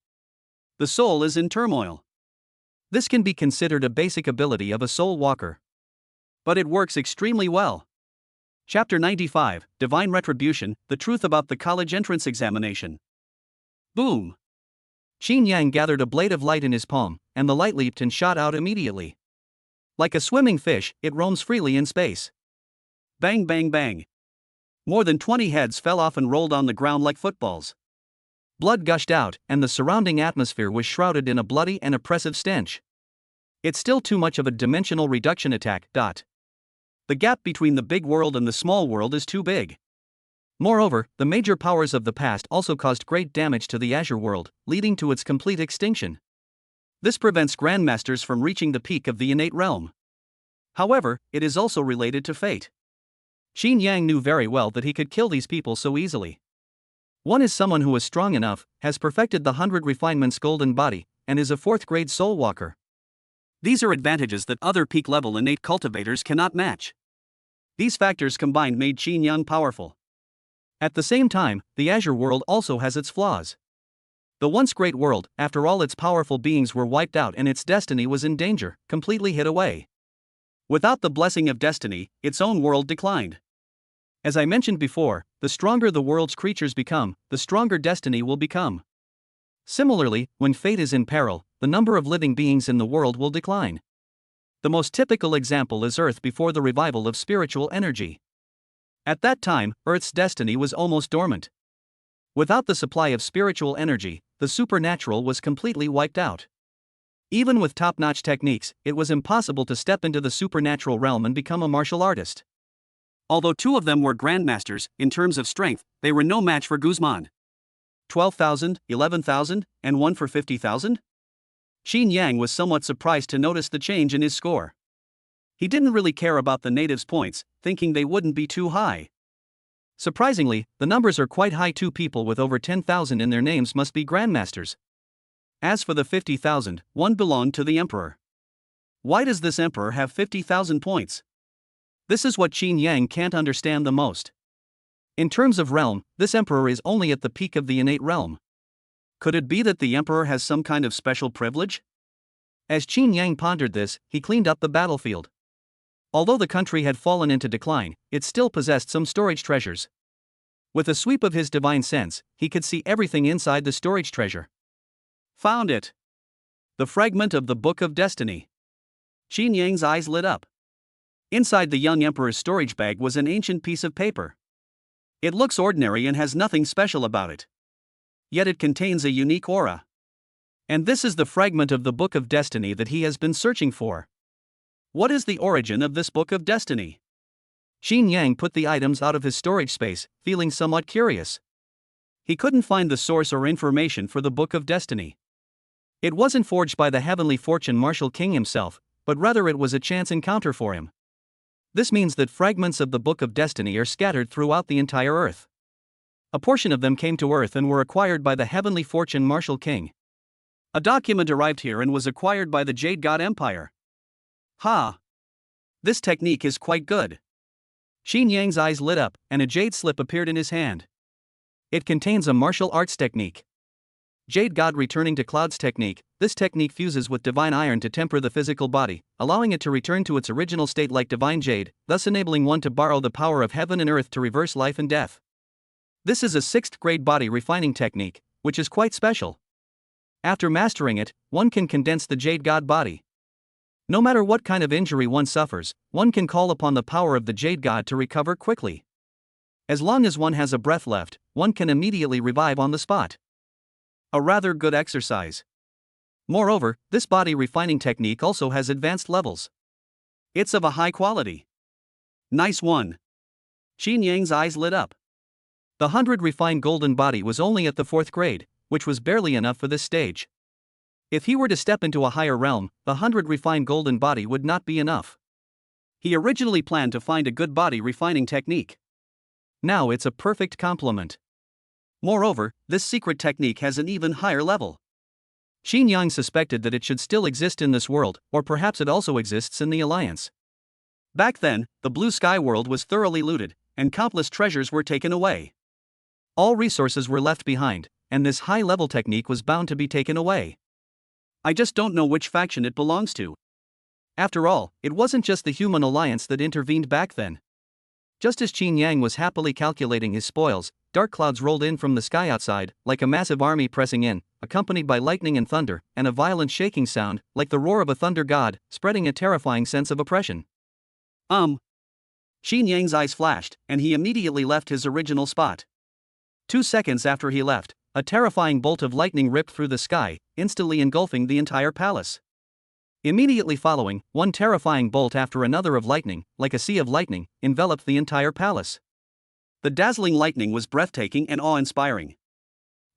The soul is in turmoil. This can be considered a basic ability of a soul walker. But it works extremely well. Chapter 95, Divine Retribution, The Truth About the College Entrance Examination. Boom! Qin Yang gathered a blade of light in his palm, and the light leaped and shot out immediately. Like a swimming fish, it roams freely in space. Bang bang bang. More than 20 heads fell off and rolled on the ground like footballs. Blood gushed out, and the surrounding atmosphere was shrouded in a bloody and oppressive stench. It's still too much of a dimensional reduction attack. The gap between the big world and the small world is too big. Moreover, the major powers of the past also caused great damage to the Azure world, leading to its complete extinction. This prevents grandmasters from reaching the peak of the innate realm. However, it is also related to fate. Qin Yang knew very well that he could kill these people so easily. One is someone who is strong enough, has perfected the 100 refinements golden body, and is a 4th grade soul walker. These are advantages that other peak level innate cultivators cannot match. These factors combined made Qin Yang powerful. At the same time, the Azure world also has its flaws. The once great world, after all its powerful beings were wiped out and its destiny was in danger, completely hid away. Without the blessing of destiny, its own world declined. As I mentioned before, the stronger the world's creatures become, the stronger destiny will become. Similarly, when fate is in peril, the number of living beings in the world will decline. The most typical example is Earth before the revival of spiritual energy. At that time, Earth's destiny was almost dormant. Without the supply of spiritual energy, the supernatural was completely wiped out. Even with top-notch techniques, it was impossible to step into the supernatural realm and become a martial artist. Although 2 of them were grandmasters, in terms of strength, they were no match for Guzman. 12,000, 11,000, and 1 for 50,000? Qin Yang was somewhat surprised to notice the change in his score. He didn't really care about the natives' points, thinking they wouldn't be too high. Surprisingly, the numbers are quite high. 2 people with over 10,000 in their names must be grandmasters. As for the 50,000, one belonged to the emperor. Why does this emperor have 50,000 points? This is what Qin Yang can't understand the most. In terms of realm, this emperor is only at the peak of the innate realm. Could it be that the emperor has some kind of special privilege? As Qin Yang pondered this, he cleaned up the battlefield. Although the country had fallen into decline, it still possessed some storage treasures. With a sweep of his divine sense, he could see everything inside the storage treasure. Found it! The fragment of the Book of Destiny. Qin Yang's eyes lit up. Inside the young emperor's storage bag was an ancient piece of paper. It looks ordinary and has nothing special about it. Yet it contains a unique aura. And this is the fragment of the Book of Destiny that he has been searching for. What is the origin of this Book of Destiny? Qin Yang put the items out of his storage space, feeling somewhat curious. He couldn't find the source or information for the Book of Destiny. It wasn't forged by the heavenly fortune martial king himself, but rather it was a chance encounter for him. This means that fragments of the Book of Destiny are scattered throughout the entire Earth. A portion of them came to Earth and were acquired by the heavenly fortune martial king. A document arrived here and was acquired by the Jade God Empire. Ha! This technique is quite good. Qin Yang's eyes lit up, and a jade slip appeared in his hand. It contains a martial arts technique. Jade God returning to clouds technique. This technique fuses with divine iron to temper the physical body, allowing it to return to its original state like divine jade, thus enabling one to borrow the power of heaven and earth to reverse life and death. This is a 6th grade body refining technique, which is quite special. After mastering it, one can condense the Jade God body. No matter what kind of injury one suffers, one can call upon the power of the Jade God to recover quickly. As long as one has a breath left, one can immediately revive on the spot. A rather good exercise. Moreover, this body refining technique also has advanced levels. It's of a high quality. Nice one. Qin Yang's eyes lit up. The 100 refined golden body was only at the 4th grade, which was barely enough for this stage. If he were to step into a higher realm, the 100 refined golden body would not be enough. He originally planned to find a good body refining technique. Now it's a perfect complement. Moreover, this secret technique has an even higher level. Qin Yang suspected that it should still exist in this world, or perhaps it also exists in the Alliance. Back then, the blue sky world was thoroughly looted, and countless treasures were taken away. All resources were left behind, and this high-level technique was bound to be taken away. I just don't know which faction it belongs to. After all, it wasn't just the human alliance that intervened back then. Just as Qin Yang was happily calculating his spoils, dark clouds rolled in from the sky outside, like a massive army pressing in, accompanied by lightning and thunder, and a violent shaking sound, like the roar of a thunder god, spreading a terrifying sense of oppression. Qin Yang's eyes flashed, and he immediately left his original spot. 2 seconds after he left, a terrifying bolt of lightning ripped through the sky, instantly engulfing the entire palace. Immediately following, one terrifying bolt after another of lightning, like a sea of lightning, enveloped the entire palace. The dazzling lightning was breathtaking and awe-inspiring.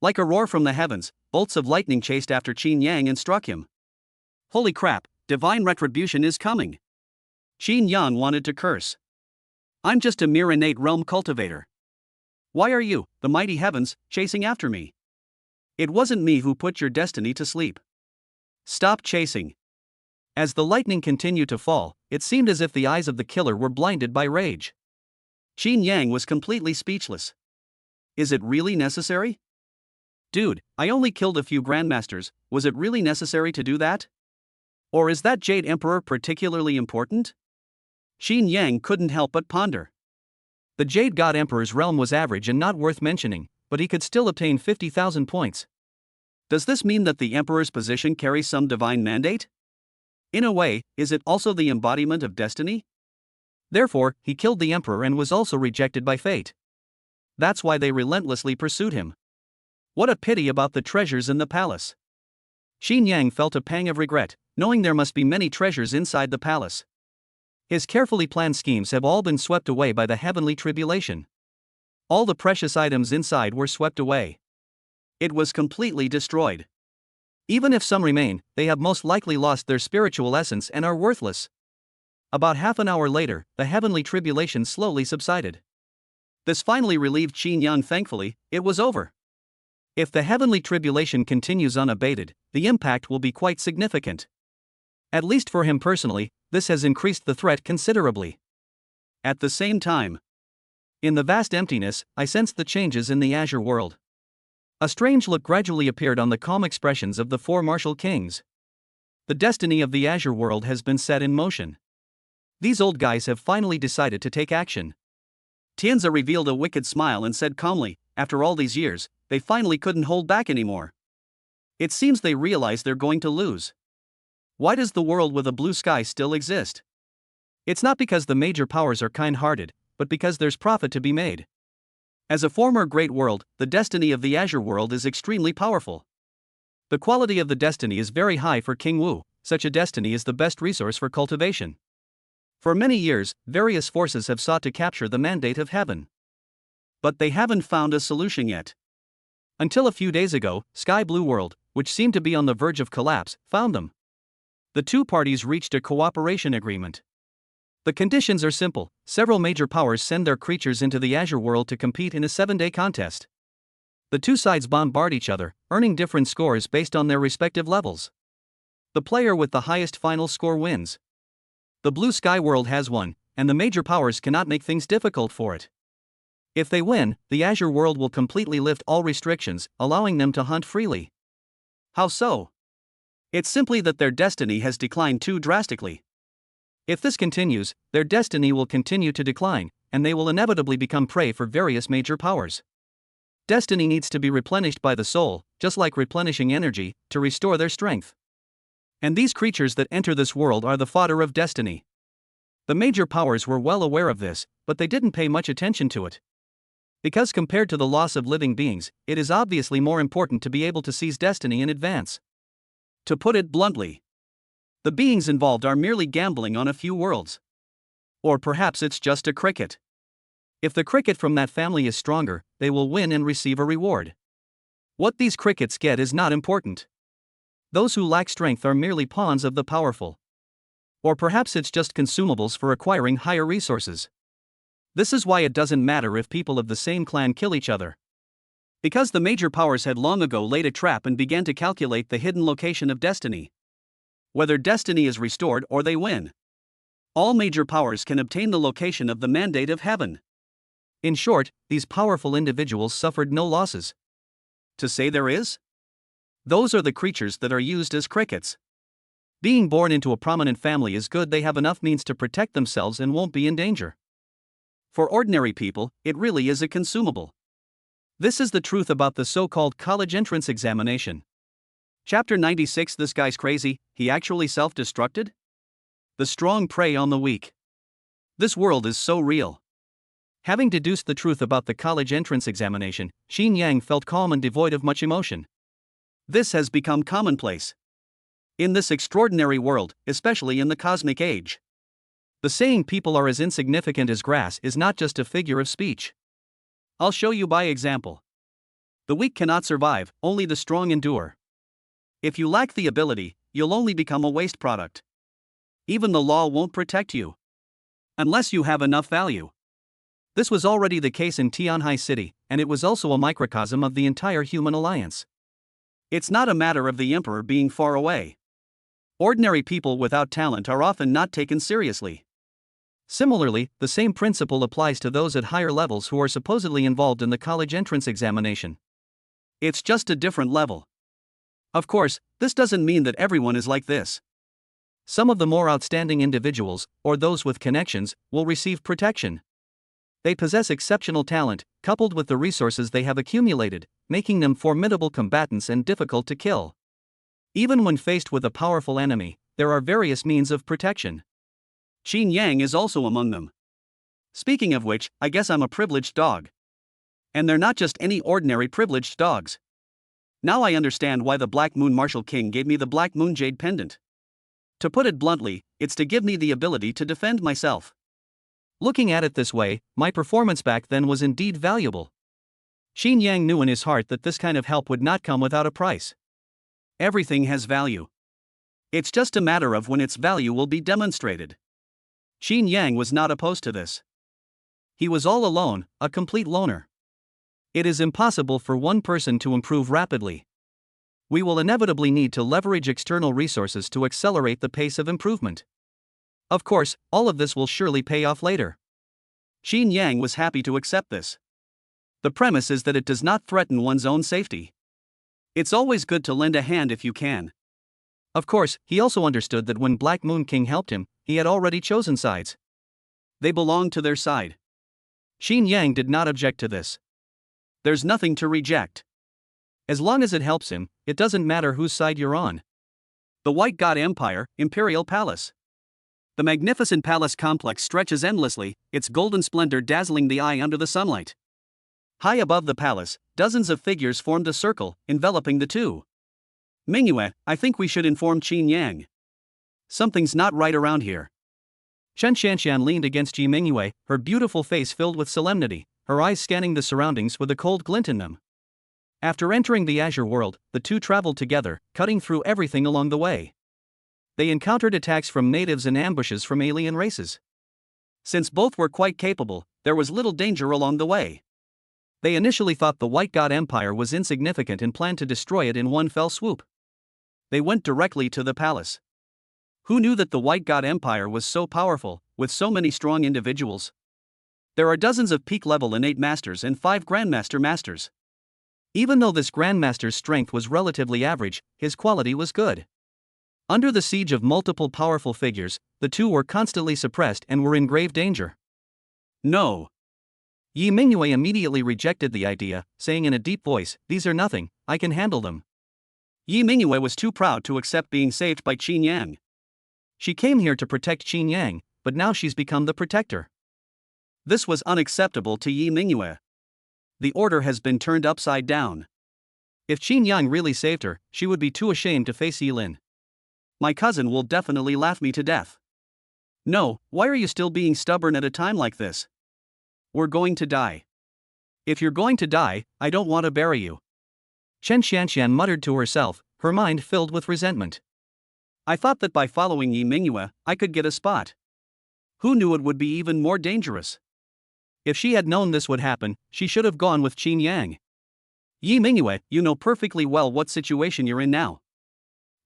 Like a roar from the heavens, bolts of lightning chased after Qin Yang and struck him. Holy crap, divine retribution is coming! Qin Yang wanted to curse. I'm just a mere innate realm cultivator. Why are you, the mighty heavens, chasing after me? It wasn't me who put your destiny to sleep. Stop chasing. As the lightning continued to fall, it seemed as if the eyes of the killer were blinded by rage. Qin Yang was completely speechless. Is it really necessary? Dude, I only killed a few grandmasters, was it really necessary to do that? Or is that Jade Emperor particularly important? Qin Yang couldn't help but ponder. The Jade God Emperor's realm was average and not worth mentioning, but he could still obtain 50,000 points. Does this mean that the Emperor's position carries some divine mandate? In a way, is it also the embodiment of destiny? Therefore, he killed the Emperor and was also rejected by fate. That's why they relentlessly pursued him. What a pity about the treasures in the palace. Qin Yang felt a pang of regret, knowing there must be many treasures inside the palace. His carefully planned schemes have all been swept away by the heavenly tribulation. All the precious items inside were swept away. It was completely destroyed. Even if some remain, they have most likely lost their spiritual essence and are worthless. About half an hour later, the heavenly tribulation slowly subsided. This finally relieved Qin Yang. Thankfully, it was over. If the heavenly tribulation continues unabated, the impact will be quite significant. At least for him personally, this has increased the threat considerably. At the same time, in the vast emptiness, I sensed the changes in the Azure world. A strange look gradually appeared on the calm expressions of the 4 martial kings. The destiny of the Azure world has been set in motion. These old guys have finally decided to take action. Tianzi revealed a wicked smile and said calmly, after all these years, they finally couldn't hold back anymore. It seems they realize they're going to lose. Why does the world with a blue sky still exist? It's not because the major powers are kind-hearted, but because there's profit to be made. As a former great world, the destiny of the Azure world is extremely powerful. The quality of the destiny is very high for King Wu. Such a destiny is the best resource for cultivation. For many years, various forces have sought to capture the mandate of heaven. But they haven't found a solution yet. Until a few days ago, Sky Blue World, which seemed to be on the verge of collapse, found them. The 2 parties reached a cooperation agreement. The conditions are simple: several major powers send their creatures into the Azure world to compete in a 7-day contest. The 2 sides bombard each other, earning different scores based on their respective levels. The player with the highest final score wins. The Blue Sky world has won, and the major powers cannot make things difficult for it. If they win, the Azure world will completely lift all restrictions, allowing them to hunt freely. How so? It's simply that their destiny has declined too drastically. If this continues, their destiny will continue to decline, and they will inevitably become prey for various major powers. Destiny needs to be replenished by the soul, just like replenishing energy, to restore their strength. And these creatures that enter this world are the fodder of destiny. The major powers were well aware of this, but they didn't pay much attention to it. Because compared to the loss of living beings, it is obviously more important to be able to seize destiny in advance. To put it bluntly, the beings involved are merely gambling on a few worlds. Or perhaps it's just a cricket. If the cricket from that family is stronger, they will win and receive a reward. What these crickets get is not important. Those who lack strength are merely pawns of the powerful. Or perhaps it's just consumables for acquiring higher resources. This is why it doesn't matter if people of the same clan kill each other. Because the major powers had long ago laid a trap and began to calculate the hidden location of destiny. Whether destiny is restored or they win, all major powers can obtain the location of the mandate of heaven. In short, these powerful individuals suffered no losses. To say there is? Those are the creatures that are used as crickets. Being born into a prominent family is good, they have enough means to protect themselves and won't be in danger. For ordinary people, it really is a consumable. This is the truth about the so-called college entrance examination. Chapter 96. This guy's crazy, he actually self-destructed? The strong prey on the weak. This world is so real. Having deduced the truth about the college entrance examination, Xin Yang felt calm and devoid of much emotion. This has become commonplace in this extraordinary world, especially in the cosmic age. The saying people are as insignificant as grass is not just a figure of speech. I'll show you by example. The weak cannot survive, only the strong endure. If you lack the ability, you'll only become a waste product. Even the law won't protect you unless you have enough value. This was already the case in Tianhai City, and it was also a microcosm of the entire human alliance. It's not a matter of the emperor being far away. Ordinary people without talent are often not taken seriously. Similarly, the same principle applies to those at higher levels who are supposedly involved in the college entrance examination. It's just a different level. Of course, this doesn't mean that everyone is like this. Some of the more outstanding individuals, or those with connections, will receive protection. They possess exceptional talent, coupled with the resources they have accumulated, making them formidable combatants and difficult to kill. Even when faced with a powerful enemy, there are various means of protection. Xin Yang is also among them. Speaking of which, I guess I'm a privileged dog. And they're not just any ordinary privileged dogs. Now I understand why the Black Moon Martial King gave me the Black Moon Jade Pendant. To put it bluntly, it's to give me the ability to defend myself. Looking at it this way, my performance back then was indeed valuable. Xin Yang knew in his heart that this kind of help would not come without a price. Everything has value. It's just a matter of when its value will be demonstrated. Xin Yang was not opposed to this. He was all alone, a complete loner. It is impossible for one person to improve rapidly. We will inevitably need to leverage external resources to accelerate the pace of improvement. Of course, all of this will surely pay off later. Xin Yang was happy to accept this. The premise is that it does not threaten one's own safety. It's always good to lend a hand if you can. Of course, he also understood that when Black Moon King helped him, he had already chosen sides. They belonged to their side. Xin Yang did not object to this. There's nothing to reject. As long as it helps him, it doesn't matter whose side you're on. The White God Empire, Imperial Palace. The magnificent palace complex stretches endlessly, its golden splendor dazzling the eye under the sunlight. High above the palace, dozens of figures formed a circle, enveloping the two. Mingyue, I think we should inform Xin Yang. Something's not right around here. Chen Xianxian leaned against Yi Mingyue, her beautiful face filled with solemnity, her eyes scanning the surroundings with a cold glint in them. After entering the Azure world, the two traveled together, cutting through everything along the way. They encountered attacks from natives and ambushes from alien races. Since both were quite capable, there was little danger along the way. They initially thought the White God Empire was insignificant and planned to destroy it in one fell swoop. They went directly to the palace. Who knew that the White God Empire was so powerful, with so many strong individuals? There are dozens of peak-level innate masters and 5 Grandmaster masters. Even though this Grandmaster's strength was relatively average, his quality was good. Under the siege of multiple powerful figures, the two were constantly suppressed and were in grave danger. No. Yi Mingyue immediately rejected the idea, saying in a deep voice, "These are nothing, I can handle them." Yi Mingyue was too proud to accept being saved by Xin Yang. She came here to protect Xin Yang, but now she's become the protector. This was unacceptable to Yi Mingyue. The order has been turned upside down. If Xin Yang really saved her, she would be too ashamed to face Yilin. My cousin will definitely laugh me to death. No, why are you still being stubborn at a time like this? We're going to die. If you're going to die, I don't want to bury you. Chen Xianxian muttered to herself, her mind filled with resentment. I thought that by following Yi Mingyue, I could get a spot. Who knew it would be even more dangerous? If she had known this would happen, she should have gone with Xin Yang. Yi Mingyue, you know perfectly well what situation you're in now.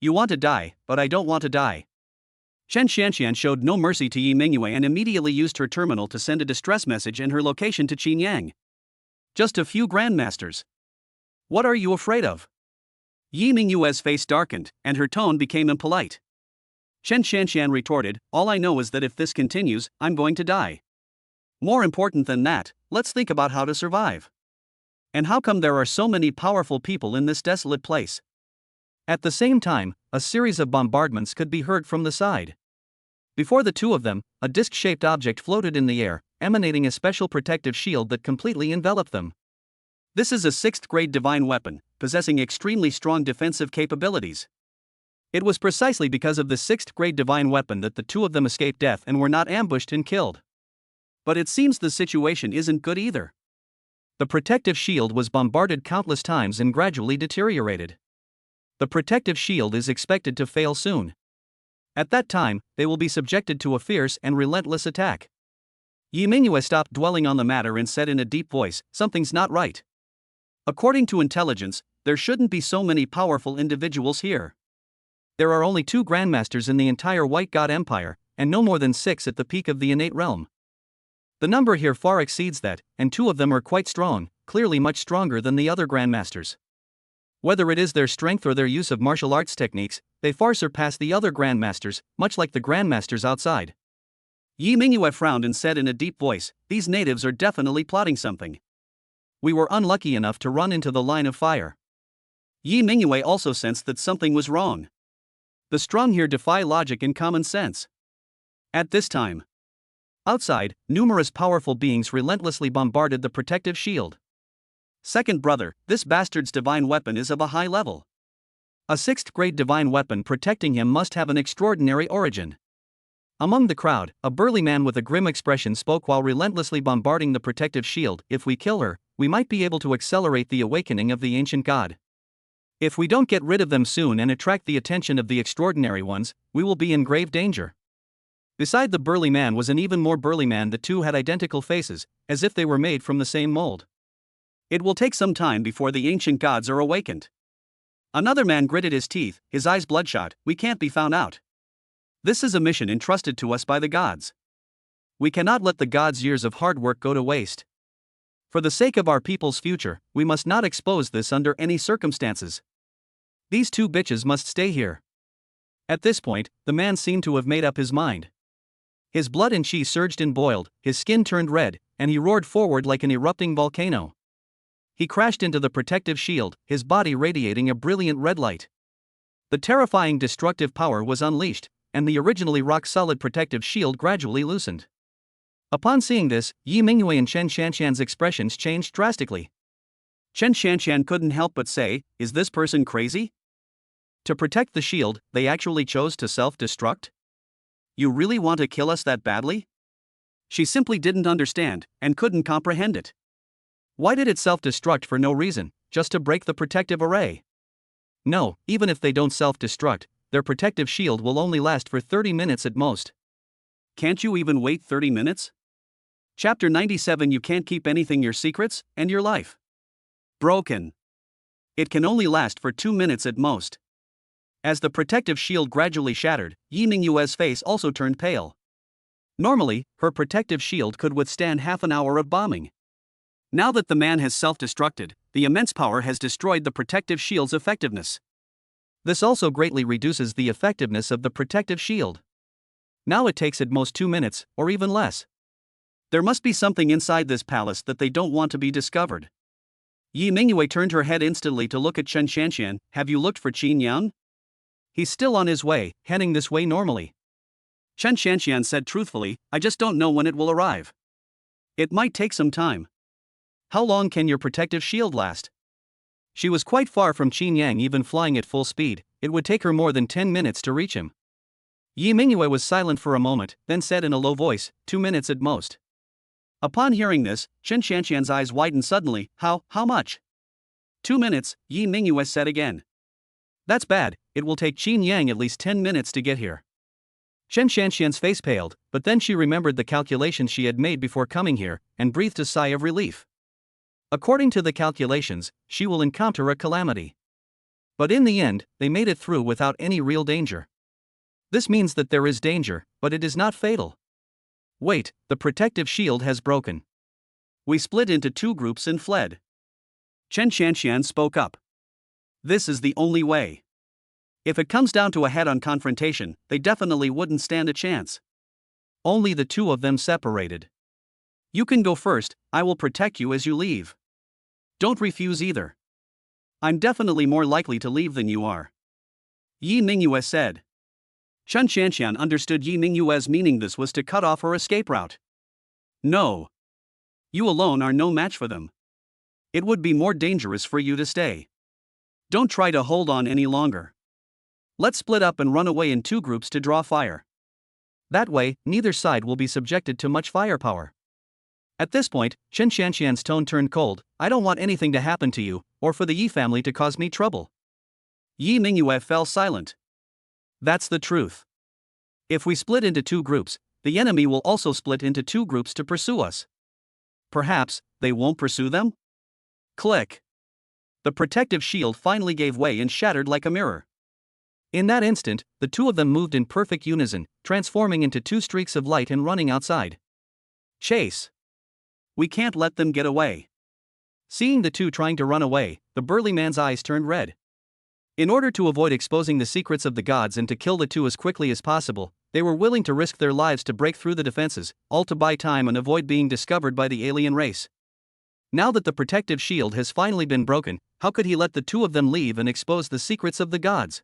You want to die, but I don't want to die. Chen Xianxian showed no mercy to Yi Mingyue and immediately used her terminal to send a distress message and her location to Qin Yang. Just a few grandmasters. What are you afraid of? Yi Mingyue's face darkened, and her tone became impolite. Chen Xianxian retorted, all I know is that if this continues, I'm going to die. More important than that, let's think about how to survive. And how come there are so many powerful people in this desolate place? At the same time, a series of bombardments could be heard from the side. Before the two of them, a disc-shaped object floated in the air, emanating a special protective shield that completely enveloped them. This is a 6th-grade divine weapon, possessing extremely strong defensive capabilities. It was precisely because of the 6th-grade divine weapon that the two of them escaped death and were not ambushed and killed. But it seems the situation isn't good either. The protective shield was bombarded countless times and gradually deteriorated. The protective shield is expected to fail soon. At that time, they will be subjected to a fierce and relentless attack. Yi Mingyue stopped dwelling on the matter and said in a deep voice, something's not right. According to intelligence, there shouldn't be so many powerful individuals here. There are only 2 grandmasters in the entire White God Empire, and no more than 6 at the peak of the innate realm. The number here far exceeds that, and 2 of them are quite strong, clearly much stronger than the other grandmasters. Whether it is their strength or their use of martial arts techniques, they far surpass the other grandmasters, much like the grandmasters outside. Yi Mingyue frowned and said in a deep voice, these natives are definitely plotting something. We were unlucky enough to run into the line of fire. Yi Mingyue also sensed that something was wrong. The strong here defy logic and common sense. At this time, outside, numerous powerful beings relentlessly bombarded the protective shield. Second brother, this bastard's divine weapon is of a high level. A 6th-grade divine weapon protecting him must have an extraordinary origin. Among the crowd, a burly man with a grim expression spoke while relentlessly bombarding the protective shield. If we kill her, we might be able to accelerate the awakening of the ancient god. If we don't get rid of them soon and attract the attention of the extraordinary ones, we will be in grave danger. Beside the burly man was an even more burly man. The two had identical faces, as if they were made from the same mold. It will take some time before the ancient gods are awakened. Another man gritted his teeth, his eyes bloodshot. We can't be found out. This is a mission entrusted to us by the gods. We cannot let the gods' years of hard work go to waste. For the sake of our people's future, we must not expose this under any circumstances. These 2 bitches must stay here. At this point, the man seemed to have made up his mind. His blood and chi surged and boiled, his skin turned red, and he roared forward like an erupting volcano. He crashed into the protective shield, his body radiating a brilliant red light. The terrifying destructive power was unleashed, and the originally rock-solid protective shield gradually loosened. Upon seeing this, Yi Mingyue and Chen Xianxian's expressions changed drastically. Chen Xianxian couldn't help but say, is this person crazy? To protect the shield, they actually chose to self-destruct? You really want to kill us that badly? She simply didn't understand, and couldn't comprehend it. Why did it self-destruct for no reason, just to break the protective array? No, even if they don't self-destruct, their protective shield will only last for 30 minutes at most. Can't you even wait 30 minutes? Chapter 97. You can't keep anything, your secrets, and your life. Broken. It can only last for 2 minutes at most. As the protective shield gradually shattered, Yi Mingyue's face also turned pale. Normally, her protective shield could withstand half an hour of bombing. Now that the man has self-destructed, the immense power has destroyed the protective shield's effectiveness. This also greatly reduces the effectiveness of the protective shield. Now it takes at most 2 minutes, or even less. There must be something inside this palace that they don't want to be discovered. Yi Mingyue turned her head instantly to look at Chen Xianxian. Have you looked for Qin Yang? He's still on his way, heading this way normally. Chen Xianxian said truthfully, I just don't know when it will arrive. It might take some time. How long can your protective shield last? She was quite far from Qin Yang. Even flying at full speed, it would take her more than 10 minutes to reach him. Yi Mingyue was silent for a moment, then said in a low voice, 2 minutes at most. Upon hearing this, Chen Xianxian's eyes widened suddenly. How much? 2 minutes, Yi Mingyue said again. That's bad, it will take Qin Yang at least 10 minutes to get here. Chen Xianxian's face paled, but then she remembered the calculations she had made before coming here, and breathed a sigh of relief. According to the calculations, she will encounter a calamity. But in the end, they made it through without any real danger. This means that there is danger, but it is not fatal. Wait, the protective shield has broken. We split into two groups and fled. Chen Xianxian spoke up. This is the only way. If it comes down to a head-on confrontation, they definitely wouldn't stand a chance. Only the two of them separated. You can go first, I will protect you as you leave. Don't refuse either. I'm definitely more likely to leave than you are. Yi Mingyue said. Chen Xianxian understood Yi Mingyue's meaning. This was to cut off her escape route. No. You alone are no match for them. It would be more dangerous for you to stay. Don't try to hold on any longer. Let's split up and run away in two groups to draw fire. That way, neither side will be subjected to much firepower. At this point, Chen Xianxian's tone turned cold. I don't want anything to happen to you, or for the Yi family to cause me trouble. Yi Mingyue fell silent. That's the truth. If we split into two groups, the enemy will also split into two groups to pursue us. Perhaps, they won't pursue them? Click. The protective shield finally gave way and shattered like a mirror. In that instant, the two of them moved in perfect unison, transforming into two streaks of light and running outside. Chase. We can't let them get away. Seeing the two trying to run away, the burly man's eyes turned red. In order to avoid exposing the secrets of the gods and to kill the two as quickly as possible, they were willing to risk their lives to break through the defenses, all to buy time and avoid being discovered by the alien race. Now that the protective shield has finally been broken, how could he let the two of them leave and expose the secrets of the gods?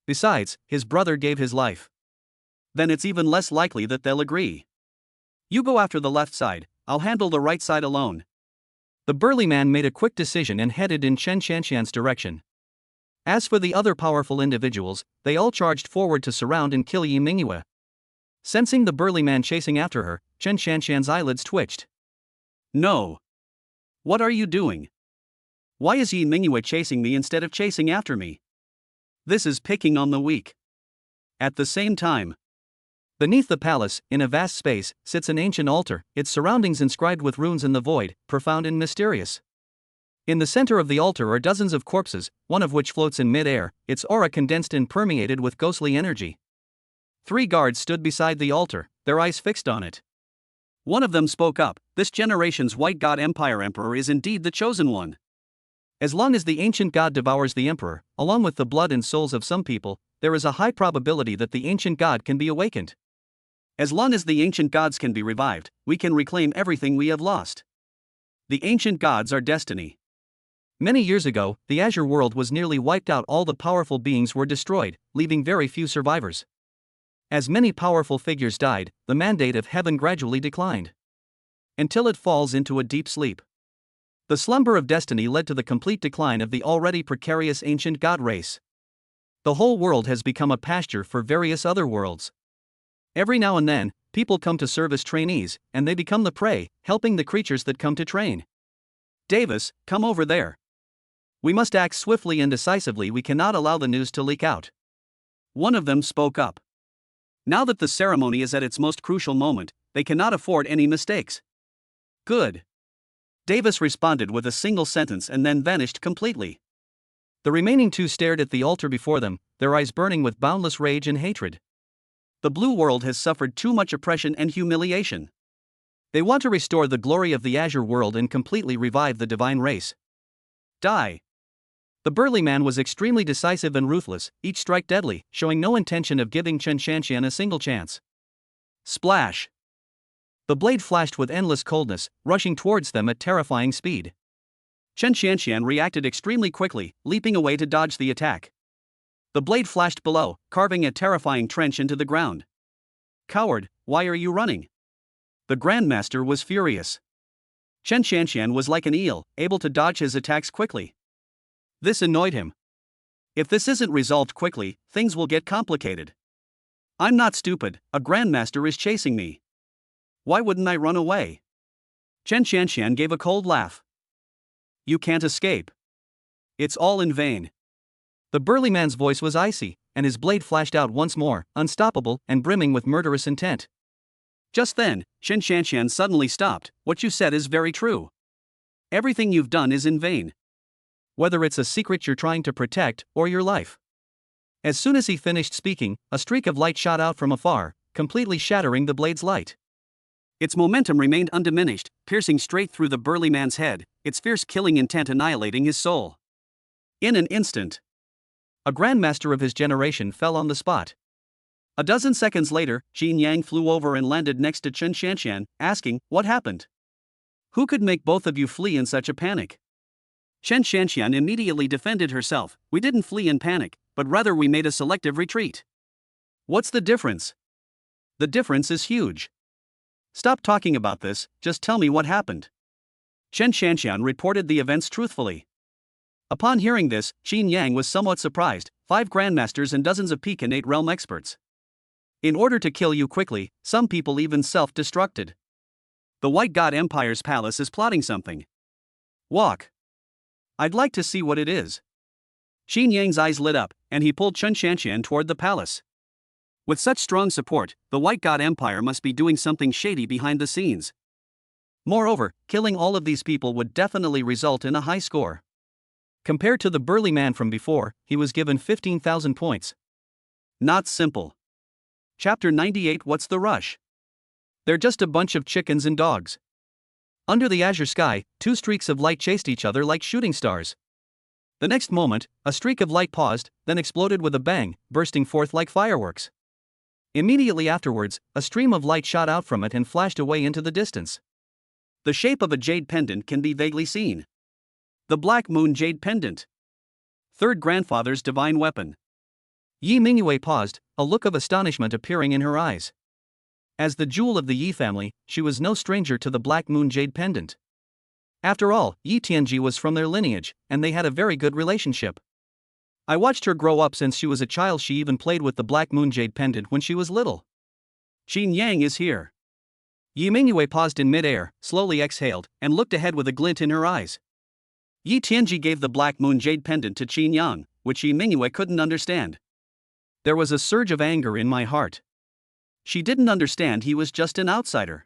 Besides, his brother gave his life. Then it's even less likely that they'll agree. You go after the left side, I'll handle the right side alone. The burly man made a quick decision and headed in Chen Xianxian's direction. As for the other powerful individuals, they all charged forward to surround and kill Yi Mingyue. Sensing the burly man chasing after her, Chen Xianxian's eyelids twitched. No. What are you doing? Why is Yi Mingyue chasing me instead of chasing after me? This is picking on the weak. At the same time, beneath the palace, in a vast space, sits an ancient altar, its surroundings inscribed with runes in the void, profound and mysterious. In the center of the altar are dozens of corpses, one of which floats in mid-air, its aura condensed and permeated with ghostly energy. 3 guards stood beside the altar, their eyes fixed on it. One of them spoke up, this generation's White God Empire Emperor is indeed the chosen one. As long as the ancient god devours the emperor, along with the blood and souls of some people, there is a high probability that the ancient god can be awakened. As long as the ancient gods can be revived, we can reclaim everything we have lost. The ancient gods are destiny. Many years ago, the Azure world was nearly wiped out. All the powerful beings were destroyed, leaving very few survivors. As many powerful figures died, the mandate of heaven gradually declined. Until it falls into a deep sleep. The slumber of destiny led to the complete decline of the already precarious ancient god race. The whole world has become a pasture for various other worlds. Every now and then, people come to serve as trainees, and they become the prey, helping the creatures that come to train. Davis, come over there. We must act swiftly and decisively. We cannot allow the news to leak out. One of them spoke up. Now that the ceremony is at its most crucial moment, they cannot afford any mistakes. Good. Davis responded with a single sentence and then vanished completely. The remaining 2 stared at the altar before them, their eyes burning with boundless rage and hatred. The blue world has suffered too much oppression and humiliation. They want to restore the glory of the Azure world and completely revive the divine race. Die. The burly man was extremely decisive and ruthless, each strike deadly, showing no intention of giving Chen Xianxian a single chance. Splash. The blade flashed with endless coldness, rushing towards them at terrifying speed. Chen Xianxian reacted extremely quickly, leaping away to dodge the attack. The blade flashed below, carving a terrifying trench into the ground. Coward, why are you running? The Grandmaster was furious. Chen Xianxian was like an eel, able to dodge his attacks quickly. This annoyed him. If this isn't resolved quickly, things will get complicated. I'm not stupid, a Grandmaster is chasing me. Why wouldn't I run away? Chen Xianxian gave a cold laugh. You can't escape. It's all in vain. The burly man's voice was icy, and his blade flashed out once more, unstoppable and brimming with murderous intent. Just then, Chen Xianxian suddenly stopped. What you said is very true. Everything you've done is in vain. Whether it's a secret you're trying to protect, or your life. As soon as he finished speaking, a streak of light shot out from afar, completely shattering the blade's light. Its momentum remained undiminished, piercing straight through the burly man's head, its fierce killing intent annihilating his soul. In an instant, a grandmaster of his generation fell on the spot. A dozen seconds later, Qin Yang flew over and landed next to Chen Shanshan, asking, "What happened? Who could make both of you flee in such a panic?" Chen Shanshan immediately defended herself. "We didn't flee in panic, but rather we made a selective retreat." "What's the difference?" "The difference is huge. Stop talking about this, just tell me what happened." Chen Shanshan reported the events truthfully. Upon hearing this, Qin Yang was somewhat surprised. 5 grandmasters and dozens of Pekinate realm experts. In order to kill you quickly, some people even self-destructed. The White God Empire's palace is plotting something. Walk. I'd like to see what it is. Qin Yang's eyes lit up, and he pulled Chen Shanshan toward the palace. With such strong support, the White God Empire must be doing something shady behind the scenes. Moreover, killing all of these people would definitely result in a high score. Compared to the burly man from before, he was given 15,000 points. Not simple. Chapter 98. What's the rush? They're just a bunch of chickens and dogs. Under the azure sky, 2 streaks of light chased each other like shooting stars. The next moment, a streak of light paused, then exploded with a bang, bursting forth like fireworks. Immediately afterwards, a stream of light shot out from it and flashed away into the distance. The shape of a jade pendant can be vaguely seen. The Black Moon Jade Pendant. Third Grandfather's divine weapon. Yi Mingyue paused, a look of astonishment appearing in her eyes. As the jewel of the Yi family, she was no stranger to the Black Moon Jade Pendant. After all, Yi Tianji was from their lineage, and they had a very good relationship. I watched her grow up since she was a child. She even played with the Black Moon Jade Pendant when she was little. Qin Yang is here. Yi Mingyue paused in mid-air, slowly exhaled, and looked ahead with a glint in her eyes. Yi Tianji gave the Black Moon Jade Pendant to Qin Yang, which Yi Mingyue couldn't understand. There was a surge of anger in my heart. She didn't understand he was just an outsider.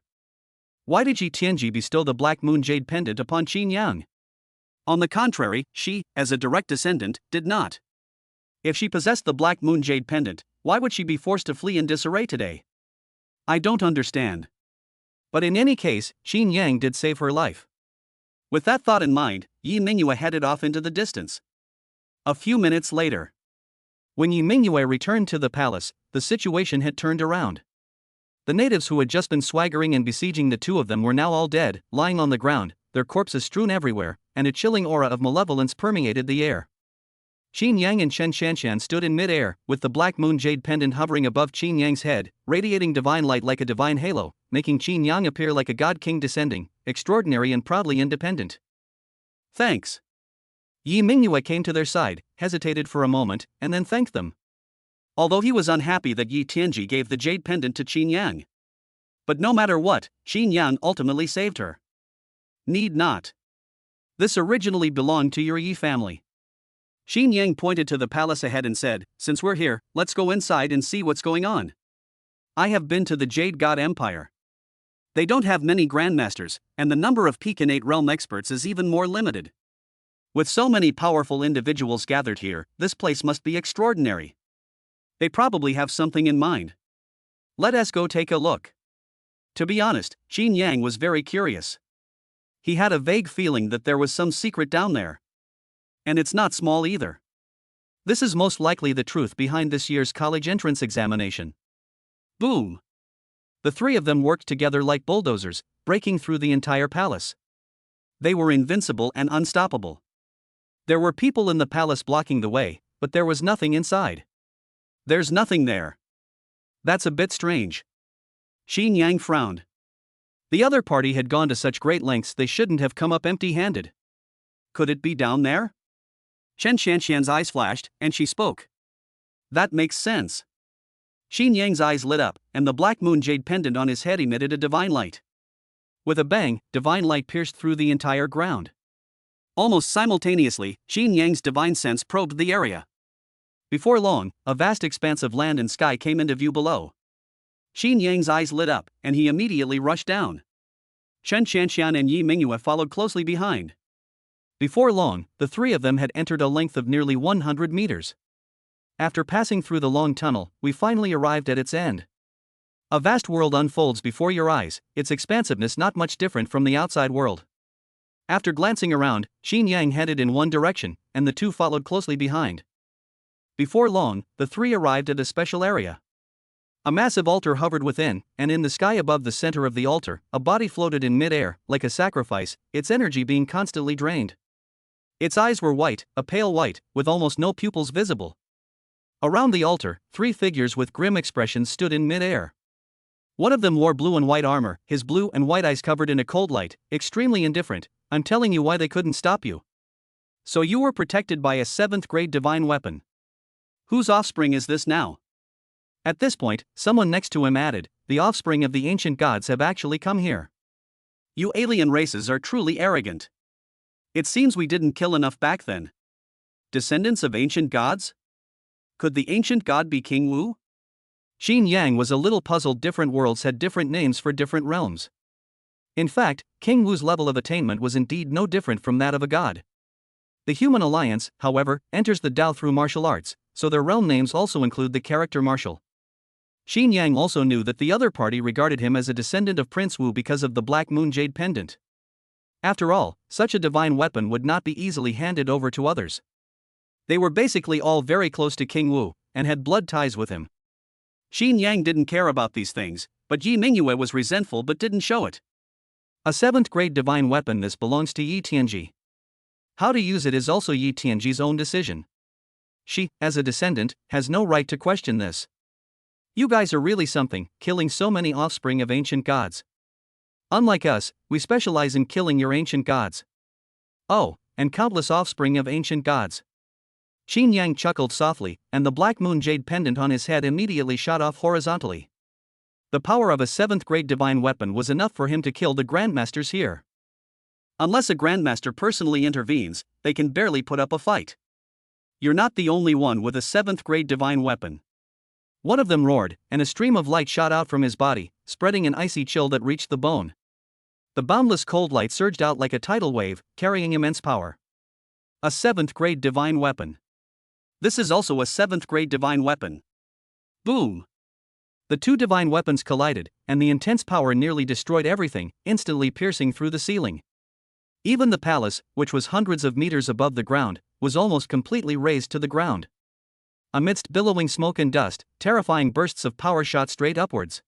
Why did Yi Tianji bestow the Black Moon Jade Pendant upon Qin Yang? On the contrary, she, as a direct descendant, did not. If she possessed the Black Moon Jade Pendant, why would she be forced to flee in disarray today? I don't understand. But in any case, Qin Yang did save her life. With that thought in mind, Yi Mingyue headed off into the distance. A few minutes later, when Yi Mingyue returned to the palace, the situation had turned around. The natives who had just been swaggering and besieging the 2 of them were now all dead, lying on the ground, their corpses strewn everywhere, and a chilling aura of malevolence permeated the air. Qin Yang and Chen Shanshan stood in mid-air, with the Black Moon Jade Pendant hovering above Qin Yang's head, radiating divine light like a divine halo, making Qin Yang appear like a god-king descending, extraordinary and proudly independent. Thanks. Yi Mingyue came to their side, hesitated for a moment, and then thanked them. Although he was unhappy that Yi Tianji gave the jade pendant to Qin Yang. But no matter what, Qin Yang ultimately saved her. Need not. This originally belonged to your Yi family. Qin Yang pointed to the palace ahead and said, "Since we're here, let's go inside and see what's going on. I have been to the Jade God Empire. They don't have many grandmasters, and the number of Pekinate realm experts is even more limited. With so many powerful individuals gathered here, this place must be extraordinary. They probably have something in mind. Let us go take a look." To be honest, Qin Yang was very curious. He had a vague feeling that there was some secret down there. And it's not small either. This is most likely the truth behind this year's college entrance examination. Boom! The 3 of them worked together like bulldozers, breaking through the entire palace. They were invincible and unstoppable. There were people in the palace blocking the way, but there was nothing inside. There's nothing there. That's a bit strange. Qin Yang frowned. The other party had gone to such great lengths they shouldn't have come up empty-handed. Could it be down there? Chen Shanshan's eyes flashed, and she spoke. That makes sense. Qin Yang's eyes lit up, and the Black Moon Jade pendant on his head emitted a divine light. With a bang, divine light pierced through the entire ground. Almost simultaneously, Qin Yang's divine sense probed the area. Before long, a vast expanse of land and sky came into view below. Qin Yang's eyes lit up, and he immediately rushed down. Chen Shanshan and Yi Mingyue followed closely behind. Before long, the 3 of them had entered a length of nearly 100 meters. After passing through the long tunnel, we finally arrived at its end. A vast world unfolds before your eyes, its expansiveness not much different from the outside world. After glancing around, Xin Yang headed in one direction, and the two followed closely behind. Before long, the three arrived at a special area. A massive altar hovered within, and in the sky above the center of the altar, a body floated in mid-air, like a sacrifice, its energy being constantly drained. Its eyes were white, a pale white, with almost no pupils visible. Around the altar, three figures with grim expressions stood in mid-air. One of them wore blue and white armor, his blue and white eyes covered in a cold light, extremely indifferent. I'm telling you why they couldn't stop you. So you were protected by a 7th grade divine weapon. Whose offspring is this now? At this point, someone next to him added, the offspring of the ancient gods have actually come here. You alien races are truly arrogant. It seems we didn't kill enough back then. Descendants of ancient gods? Could the ancient god be King Wu? Xin Yang was a little puzzled. Different worlds had different names for different realms. In fact, King Wu's level of attainment was indeed no different from that of a god. The human alliance, however, enters the Tao through martial arts, so their realm names also include the character martial. Xin Yang also knew that the other party regarded him as a descendant of Prince Wu because of the Black Moon Jade pendant. After all, such a divine weapon would not be easily handed over to others. They were basically all very close to King Wu, and had blood ties with him. Xin Yang didn't care about these things, but Yi Mingyue was resentful but didn't show it. A 7th grade divine weapon, this belongs to Yi Tianji. How to use it is also Yi Tianji's own decision. She, as a descendant, has no right to question this. You guys are really something, killing so many offspring of ancient gods. Unlike us, we specialize in killing your ancient gods. Oh, and countless offspring of ancient gods. Xin Yang chuckled softly, and the Black Moon Jade pendant on his head immediately shot off horizontally. The power of a 7th grade divine weapon was enough for him to kill the Grandmasters here. Unless a Grandmaster personally intervenes, they can barely put up a fight. You're not the only one with a 7th grade divine weapon. One of them roared, and a stream of light shot out from his body, spreading an icy chill that reached the bone. The boundless cold light surged out like a tidal wave, carrying immense power. A 7th grade divine weapon. This is also a 7th grade divine weapon. Boom! The two divine weapons collided, and the intense power nearly destroyed everything, instantly piercing through the ceiling. Even the palace, which was hundreds of meters above the ground, was almost completely razed to the ground. Amidst billowing smoke and dust, terrifying bursts of power shot straight upwards.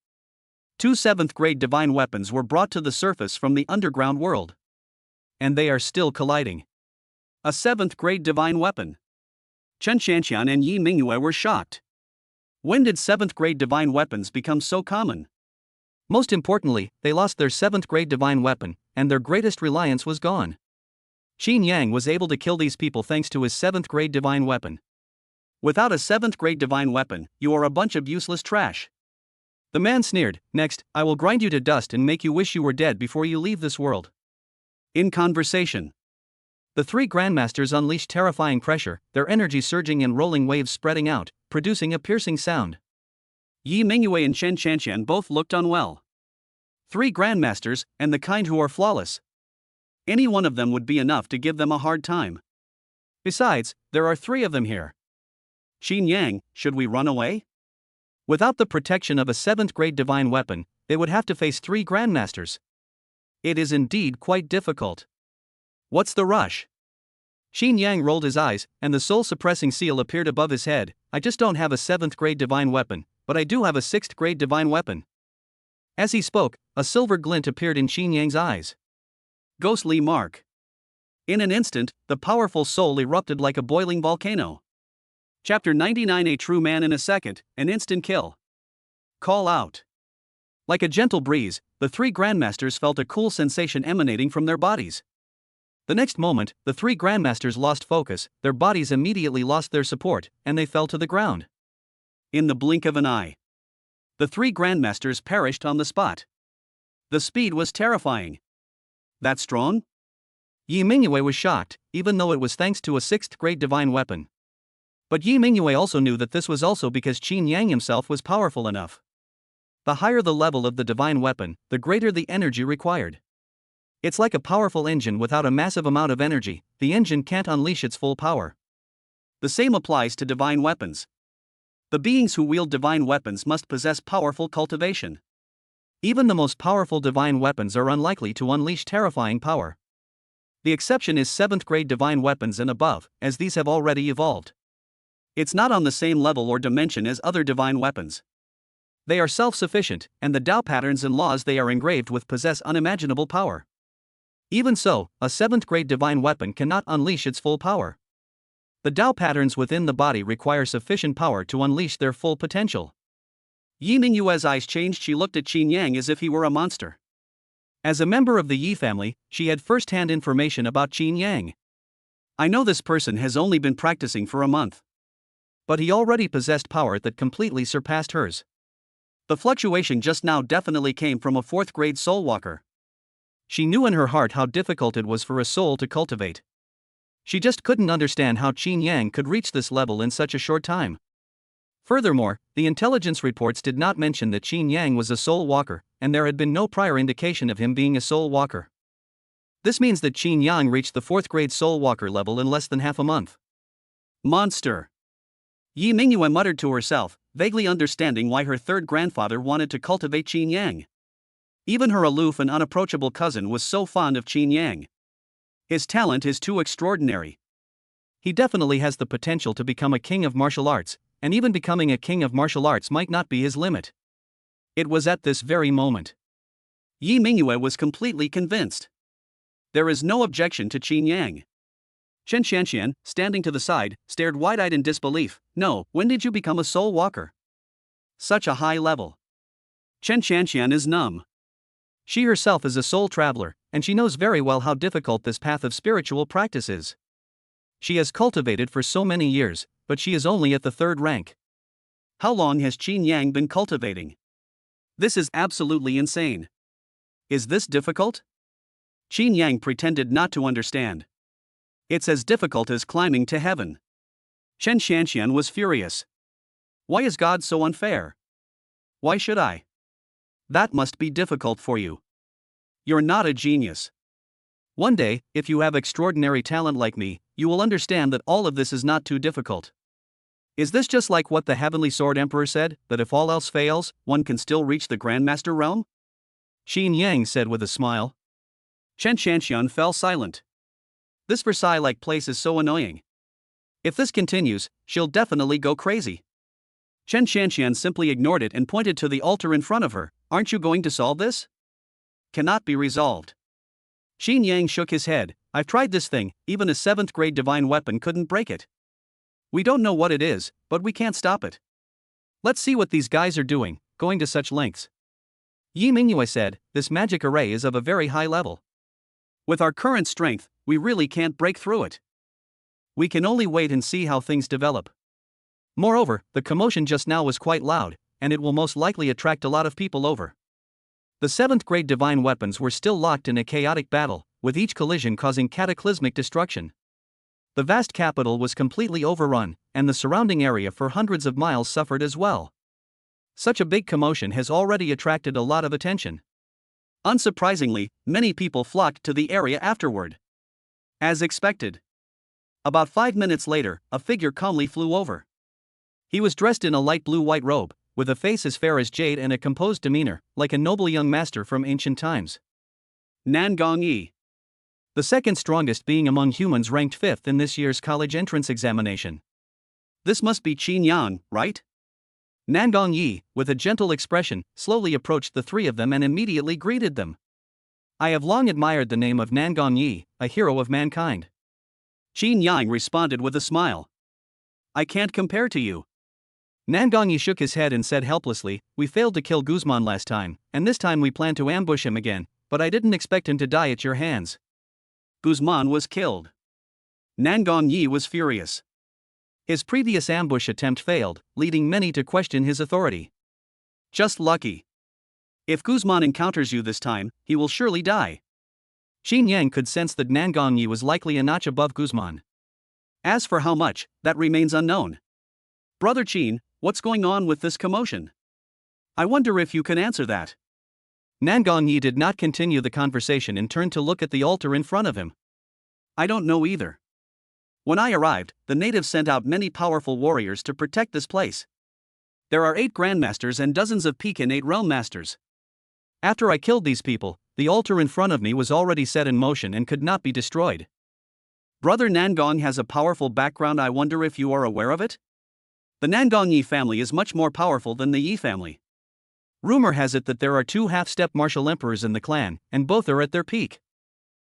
Two 7th grade divine weapons were brought to the surface from the underground world. And they are still colliding. A 7th grade divine weapon. Chen Shanqian and Yi Mingyue were shocked. When did 7th grade divine weapons become so common? Most importantly, they lost their 7th grade divine weapon, and their greatest reliance was gone. Xin Yang was able to kill these people thanks to his 7th grade divine weapon. Without a 7th grade divine weapon, you are a bunch of useless trash. The man sneered, next, I will grind you to dust and make you wish you were dead before you leave this world. In conversation. The three Grandmasters unleashed terrifying pressure, their energy surging in rolling waves spreading out, producing a piercing sound. Yi Mingyue and Chen Shanqian both looked unwell. 3 Grandmasters, and the kind who are flawless. Any one of them would be enough to give them a hard time. Besides, there are 3 of them here. Xin Yang, should we run away? Without the protection of a 7th grade divine weapon, they would have to face 3 Grandmasters. It is indeed quite difficult. What's the rush? Xin Yang rolled his eyes, and the soul-suppressing seal appeared above his head. I just don't have a 7th grade divine weapon, but I do have a 6th grade divine weapon. As he spoke, a silver glint appeared in Xin Yang's eyes. Ghostly mark. In an instant, the powerful soul erupted like a boiling volcano. Chapter 99. A true man in a second, an instant kill. Call out. Like a gentle breeze, the 3 Grandmasters felt a cool sensation emanating from their bodies. The next moment, the 3 Grandmasters lost focus, their bodies immediately lost their support, and they fell to the ground. In the blink of an eye, the 3 Grandmasters perished on the spot. The speed was terrifying. That strong? Yi Mingyue was shocked, even though it was thanks to a 6th grade divine weapon. But Yi Mingyue also knew that this was also because Xin Yang himself was powerful enough. The higher the level of the divine weapon, the greater the energy required. It's like a powerful engine without a massive amount of energy, the engine can't unleash its full power. The same applies to divine weapons. The beings who wield divine weapons must possess powerful cultivation. Even the most powerful divine weapons are unlikely to unleash terrifying power. The exception is 7th grade divine weapons and above, as these have already evolved. It's not on the same level or dimension as other divine weapons. They are self-sufficient, and the Tao patterns and laws they are engraved with possess unimaginable power. Even so, a 7th grade divine weapon cannot unleash its full power. The Tao patterns within the body require sufficient power to unleash their full potential. Yi Mingyue's eyes changed. She looked at Qin Yang as if he were a monster. As a member of the Yi family, she had first-hand information about Qin Yang. I know this person has only been practicing for a month. But he already possessed power that completely surpassed hers. The fluctuation just now definitely came from a 4th grade soul walker. She knew in her heart how difficult it was for a soul to cultivate. She just couldn't understand how Qin Yang could reach this level in such a short time. Furthermore, the intelligence reports did not mention that Qin Yang was a soul walker, and there had been no prior indication of him being a soul walker. This means that Qin Yang reached the 4th grade soul walker level in less than half a month. Monster! Yi Mingyue muttered to herself, vaguely understanding why her third grandfather wanted to cultivate Qin Yang. Even her aloof and unapproachable cousin was so fond of Qin Yang. His talent is too extraordinary. He definitely has the potential to become a king of martial arts, and even becoming a king of martial arts might not be his limit. It was at this very moment. Yi Mingyue was completely convinced. There is no objection to Qin Yang. Chen Xianxian, standing to the side, stared wide-eyed in disbelief. No, when did you become a soul walker? Such a high level. Chen Xianxian is numb. She herself is a soul traveler, and she knows very well how difficult this path of spiritual practice is. She has cultivated for so many years, but she is only at the 3rd rank. How long has Qin Yang been cultivating? This is absolutely insane. Is this difficult? Qin Yang pretended not to understand. It's as difficult as climbing to heaven. Chen Xianxian was furious. Why is God so unfair? Why should I? That must be difficult for you. You're not a genius. One day, if you have extraordinary talent like me, you will understand that all of this is not too difficult. Is this just like what the Heavenly Sword Emperor said, that if all else fails, one can still reach the Grandmaster realm? Qin Yang said with a smile. Chen Xianxian fell silent. This Versailles-like place is so annoying. If this continues, she'll definitely go crazy. Chen Xianxian simply ignored it and pointed to the altar in front of her. Aren't you going to solve this? Cannot be resolved. Qin Yang shook his head. I've tried this thing, even a 7th grade divine weapon couldn't break it. We don't know what it is, but we can't stop it. Let's see what these guys are doing, going to such lengths. Yi Mingyue said, this magic array is of a very high level. With our current strength, we really can't break through it. We can only wait and see how things develop. Moreover, the commotion just now was quite loud, and it will most likely attract a lot of people over. The 7th grade divine weapons were still locked in a chaotic battle, with each collision causing cataclysmic destruction. The vast capital was completely overrun, and the surrounding area for hundreds of miles suffered as well. Such a big commotion has already attracted a lot of attention. Unsurprisingly, many people flocked to the area afterward. As expected. About 5 minutes later, a figure calmly flew over. He was dressed in a light blue-white robe, with a face as fair as jade and a composed demeanor, like a noble young master from ancient times. Nan Gongyi. The second strongest being among humans, ranked 5th in this year's college entrance examination. This must be Qin Yang, right? Nan Gongyi, with a gentle expression, slowly approached the three of them and immediately greeted them. I have long admired the name of Nan Gongyi, a hero of mankind. Qin Yang responded with a smile. I can't compare to you. Nan Gongyi shook his head and said helplessly, we failed to kill Guzman last time, and this time we plan to ambush him again, but I didn't expect him to die at your hands. Guzman was killed. Nan Gongyi was furious. His previous ambush attempt failed, leading many to question his authority. Just lucky. If Guzman encounters you this time, he will surely die. Qin Yang could sense that Nan Gongyi was likely a notch above Guzman. As for how much, that remains unknown. Brother Qin, what's going on with this commotion? I wonder if you can answer that. Nan Gongyi did not continue the conversation and turned to look at the altar in front of him. I don't know either. When I arrived, the natives sent out many powerful warriors to protect this place. There are 8 grandmasters and dozens of peak and 8 realm masters. After I killed these people, the altar in front of me was already set in motion and could not be destroyed. Brother Nangong has a powerful background. I wonder if you are aware of it? The Nangong Yi family is much more powerful than the Yi family. Rumor has it that there are 2 half-step martial emperors in the clan, and both are at their peak.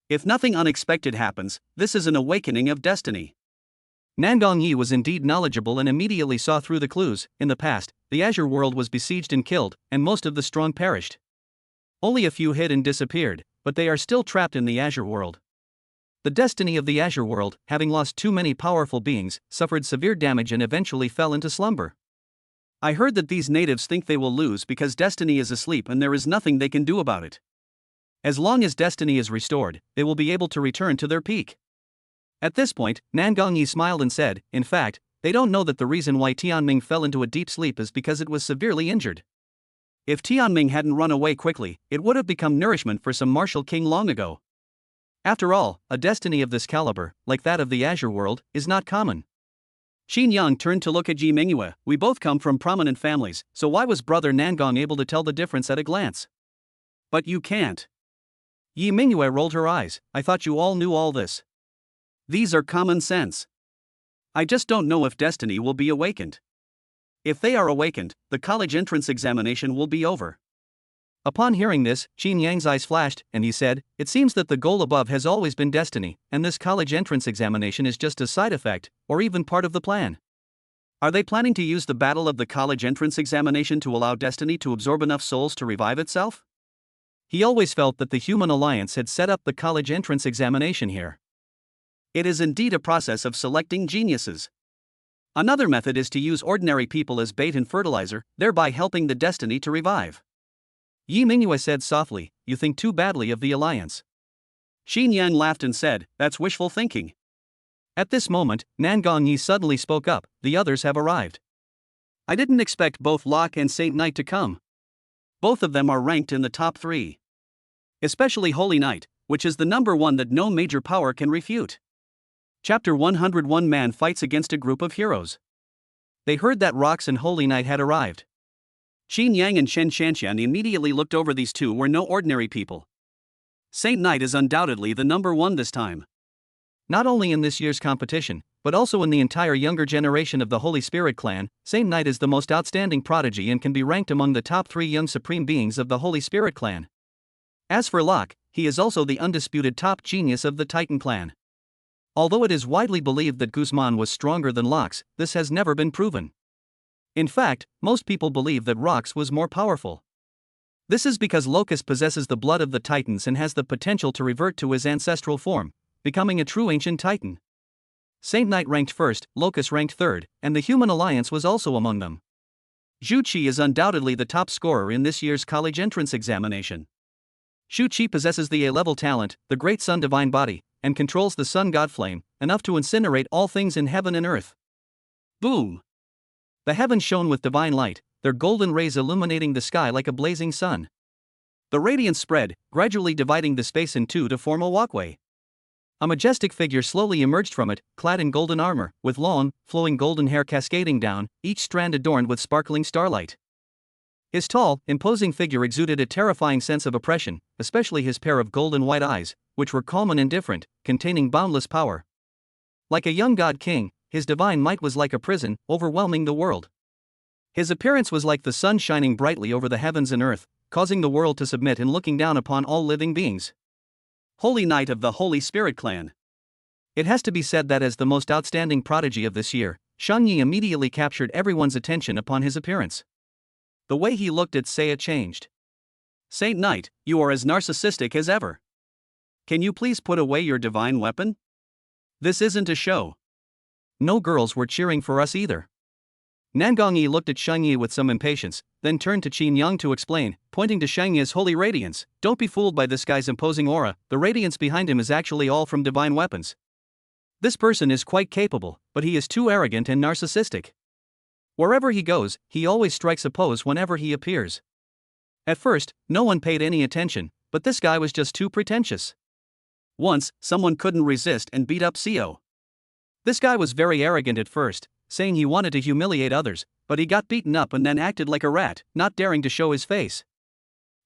If nothing unexpected happens, this is an awakening of destiny. Nangong Yi was indeed knowledgeable and immediately saw through the clues. In the past, the Azure world was besieged and killed, and most of the strong perished. Only a few hid and disappeared, but they are still trapped in the Azure world. The destiny of the Azure world, having lost too many powerful beings, suffered severe damage and eventually fell into slumber. I heard that these natives think they will lose because destiny is asleep and there is nothing they can do about it. As long as destiny is restored, they will be able to return to their peak. At this point, Nangong Yi smiled and said, in fact, they don't know that the reason why Tianming fell into a deep sleep is because it was severely injured. If Tianming hadn't run away quickly, it would have become nourishment for some martial king long ago. After all, a destiny of this caliber, like that of the Azure world, is not common. Qin Yang turned to look at Yi Mingyue. We both come from prominent families, so why was brother Nangong able to tell the difference at a glance? But you can't. Yi Mingyue rolled her eyes. I thought you all knew all this. These are common sense. I just don't know if destiny will be awakened. If they are awakened, the college entrance examination will be over. Upon hearing this, Qin Yang's eyes flashed, and he said, it seems that the goal above has always been destiny, and this college entrance examination is just a side effect, or even part of the plan. Are they planning to use the battle of the college entrance examination to allow destiny to absorb enough souls to revive itself? He always felt that the Human Alliance had set up the college entrance examination here. It is indeed a process of selecting geniuses. Another method is to use ordinary people as bait and fertilizer, thereby helping the destiny to revive. Yi Mingyue said softly, you think too badly of the alliance. Qin Yang laughed and said, that's wishful thinking. At this moment, Nangong Yi suddenly spoke up, the others have arrived. I didn't expect both Locke and Saint Knight to come. Both of them are ranked in the top 3. Especially Holy Knight, which is the number 1 that no major power can refute. Chapter 101 Man fights against a group of heroes. They heard that Rox and Holy Knight had arrived. Qin Yang and Shen Shanshan immediately looked over. These two were no ordinary people. Saint Knight is undoubtedly the number 1 this time. Not only in this year's competition, but also in the entire younger generation of the Holy Spirit clan, Saint Knight is the most outstanding prodigy and can be ranked among the top 3 young supreme beings of the Holy Spirit clan. As for Locke, he is also the undisputed top genius of the Titan clan. Although it is widely believed that Guzman was stronger than Lox, this has never been proven. In fact, most people believe that Rox was more powerful. This is because Locust possesses the blood of the Titans and has the potential to revert to his ancestral form, becoming a true ancient Titan. Saint Knight ranked first, Locust ranked third, and the Human Alliance was also among them. Zhu Qi is undoubtedly the top scorer in this year's college entrance examination. Zhu Qi possesses the A-level talent, the Great Sun Divine Body, and controls the Sun God Flame, enough to incinerate all things in heaven and earth. Boom! The heavens shone with divine light, their golden rays illuminating the sky like a blazing sun. The radiance spread, gradually dividing the space in two to form a walkway. A majestic figure slowly emerged from it, clad in golden armor, with long, flowing golden hair cascading down, each strand adorned with sparkling starlight. His tall, imposing figure exuded a terrifying sense of oppression, especially his pair of golden white eyes, which were calm and indifferent, containing boundless power. Like a young god king, his divine might was like a prison, overwhelming the world. His appearance was like the sun shining brightly over the heavens and earth, causing the world to submit and looking down upon all living beings. Holy Knight of the Holy Spirit clan. It has to be said that as the most outstanding prodigy of this year, Shang Yi immediately captured everyone's attention upon his appearance. The way he looked at Seiya changed. Saint Knight, you are as narcissistic as ever. Can you please put away your divine weapon? This isn't a show. No girls were cheering for us either. Nangong Yi looked at Shang Yi with some impatience, then turned to Qin Yang to explain, pointing to Shang Yi's holy radiance. Don't be fooled by this guy's imposing aura, the radiance behind him is actually all from divine weapons. This person is quite capable, but he is too arrogant and narcissistic. Wherever he goes, he always strikes a pose whenever he appears. At first, no one paid any attention, but this guy was just too pretentious. Once, someone couldn't resist and beat up Seo. This guy was very arrogant at first, saying he wanted to humiliate others, but he got beaten up and then acted like a rat, not daring to show his face.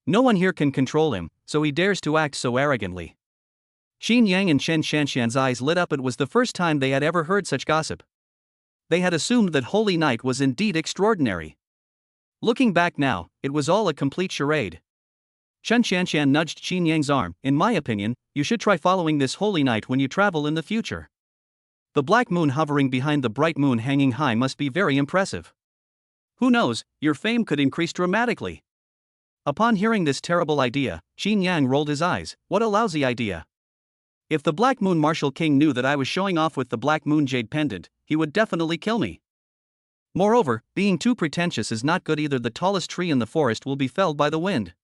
No one here can control him, so he dares to act so arrogantly. Xin Yang and Chen Shanshan's eyes lit up. It was the first time they had ever heard such gossip. They had assumed that Holy Night was indeed extraordinary. Looking back now, it was all a complete charade. Chen Shanshan nudged Xin Yang's arm. In my opinion, you should try following this Holy Night when you travel in the future. The black moon hovering behind the bright moon hanging high must be very impressive. Who knows, your fame could increase dramatically. Upon hearing this terrible idea, Xin Yang rolled his eyes. What a lousy idea. If the Black Moon Martial King knew that I was showing off with the Black Moon Jade Pendant, he would definitely kill me. Moreover, being too pretentious is not good either. The tallest tree in the forest will be felled by the wind.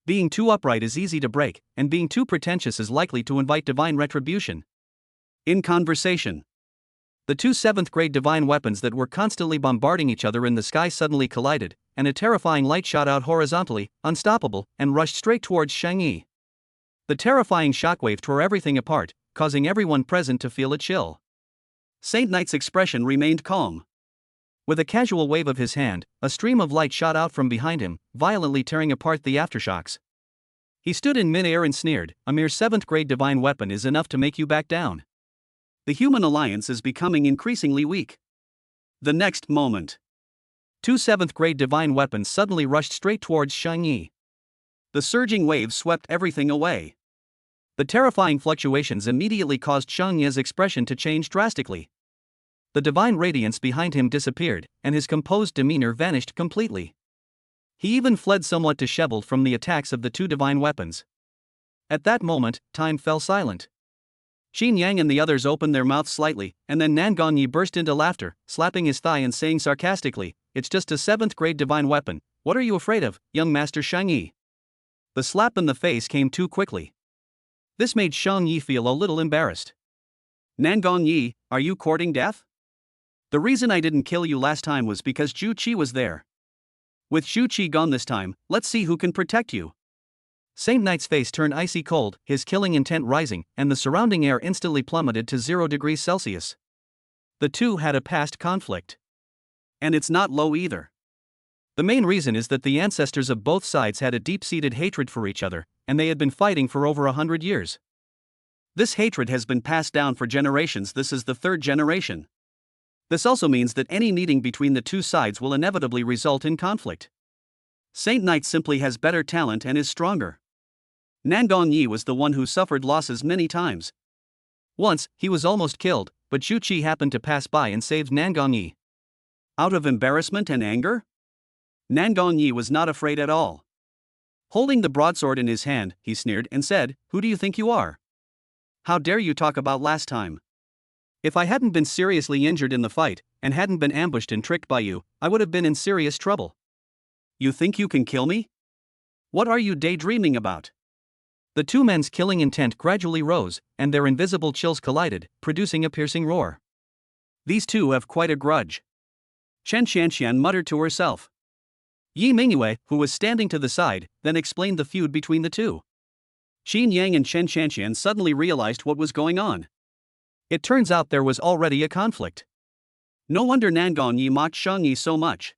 Being too upright is easy to break, and being too pretentious is likely to invite divine retribution. In conversation, the two 7th grade divine weapons that were constantly bombarding each other in the sky suddenly collided, and a terrifying light shot out horizontally, unstoppable, and rushed straight towards Shangyi. The terrifying shockwave tore everything apart, causing everyone present to feel a chill. Saint Knight's expression remained calm. With a casual wave of his hand, a stream of light shot out from behind him, violently tearing apart the aftershocks. He stood in mid-air and sneered, a mere 7th grade divine weapon is enough to make you back down. The human alliance is becoming increasingly weak. The next moment, two 7th grade divine weapons suddenly rushed straight towards Shangyi. The surging waves swept everything away. The terrifying fluctuations immediately caused Shangyi's expression to change drastically. The divine radiance behind him disappeared, and his composed demeanor vanished completely. He even fled somewhat disheveled from the attacks of the two divine weapons. At that moment, time fell silent. Xin Yang and the others opened their mouths slightly, and then Nangongyi burst into laughter, slapping his thigh and saying sarcastically, "It's just a 7th grade divine weapon, what are you afraid of, young Master Shangyi?" The slap in the face came too quickly. This made Shangyi feel a little embarrassed. "Nangongyi, are you courting death? The reason I didn't kill you last time was because Zhu Qi was there. With Zhu Qi gone this time, let's see who can protect you." Saint Knight's face turned icy cold, his killing intent rising, and the surrounding air instantly plummeted to 0 degrees Celsius. The two had a past conflict. And it's not low either. The main reason is that the ancestors of both sides had a deep-seated hatred for each other, and they had been fighting for over 100 years. This hatred has been passed down for generations. This is the 3rd generation. This also means that any meeting between the two sides will inevitably result in conflict. Saint Knight simply has better talent and is stronger. Nangongyi was the one who suffered losses many times. Once, he was almost killed, but Zhu Qi happened to pass by and saved Nangongyi. Out of embarrassment and anger? Nangongyi was not afraid at all. Holding the broadsword in his hand, he sneered and said, "Who do you think you are? How dare you talk about last time? If I hadn't been seriously injured in the fight, and hadn't been ambushed and tricked by you, I would have been in serious trouble. You think you can kill me? What are you daydreaming about?" The two men's killing intent gradually rose, and their invisible chills collided, producing a piercing roar. These two have quite a grudge. Chen Shanshan muttered to herself. Yi Mingyue, who was standing to the side, then explained the feud between the two. Xin Yang and Chen Shanshan suddenly realized what was going on. It turns out there was already a conflict. No wonder Nangongyi mocked Shangyi so much.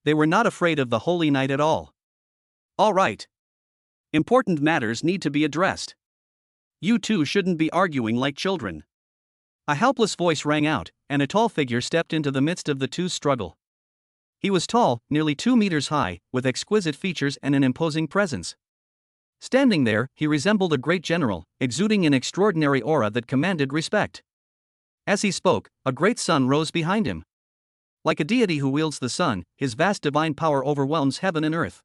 They were not afraid of the Holy Night at all. All right. Important matters need to be addressed. You two shouldn't be arguing like children. A helpless voice rang out, and a tall figure stepped into the midst of the two's struggle. He was tall, nearly 2 meters high, with exquisite features and an imposing presence. Standing there, he resembled a great general, exuding an extraordinary aura that commanded respect. As he spoke, a great sun rose behind him. Like a deity who wields the sun, his vast divine power overwhelms heaven and earth.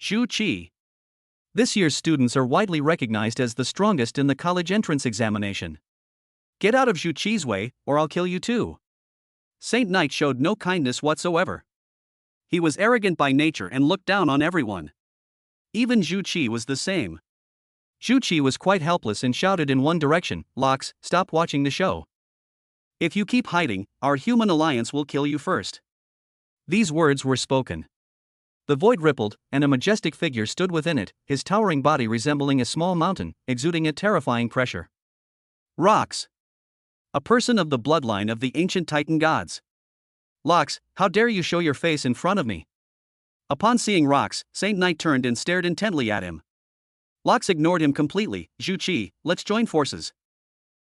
Zhu Qi. This year's students are widely recognized as the strongest in the college entrance examination. Get out of Zhu Qi's way, or I'll kill you too. Saint Knight showed no kindness whatsoever. He was arrogant by nature and looked down on everyone. Even Zhu Qi was the same. Zhu Qi was quite helpless and shouted in one direction, "Lox, stop watching the show. If you keep hiding, our human alliance will kill you first." These words were spoken. The void rippled, and a majestic figure stood within it, his towering body resembling a small mountain, exuding a terrifying pressure. Rocks. A person of the bloodline of the ancient Titan gods. Lox, how dare you show your face in front of me? Upon seeing Rox, Saint Knight turned and stared intently at him. Lox ignored him completely. Zhu Qi, let's join forces.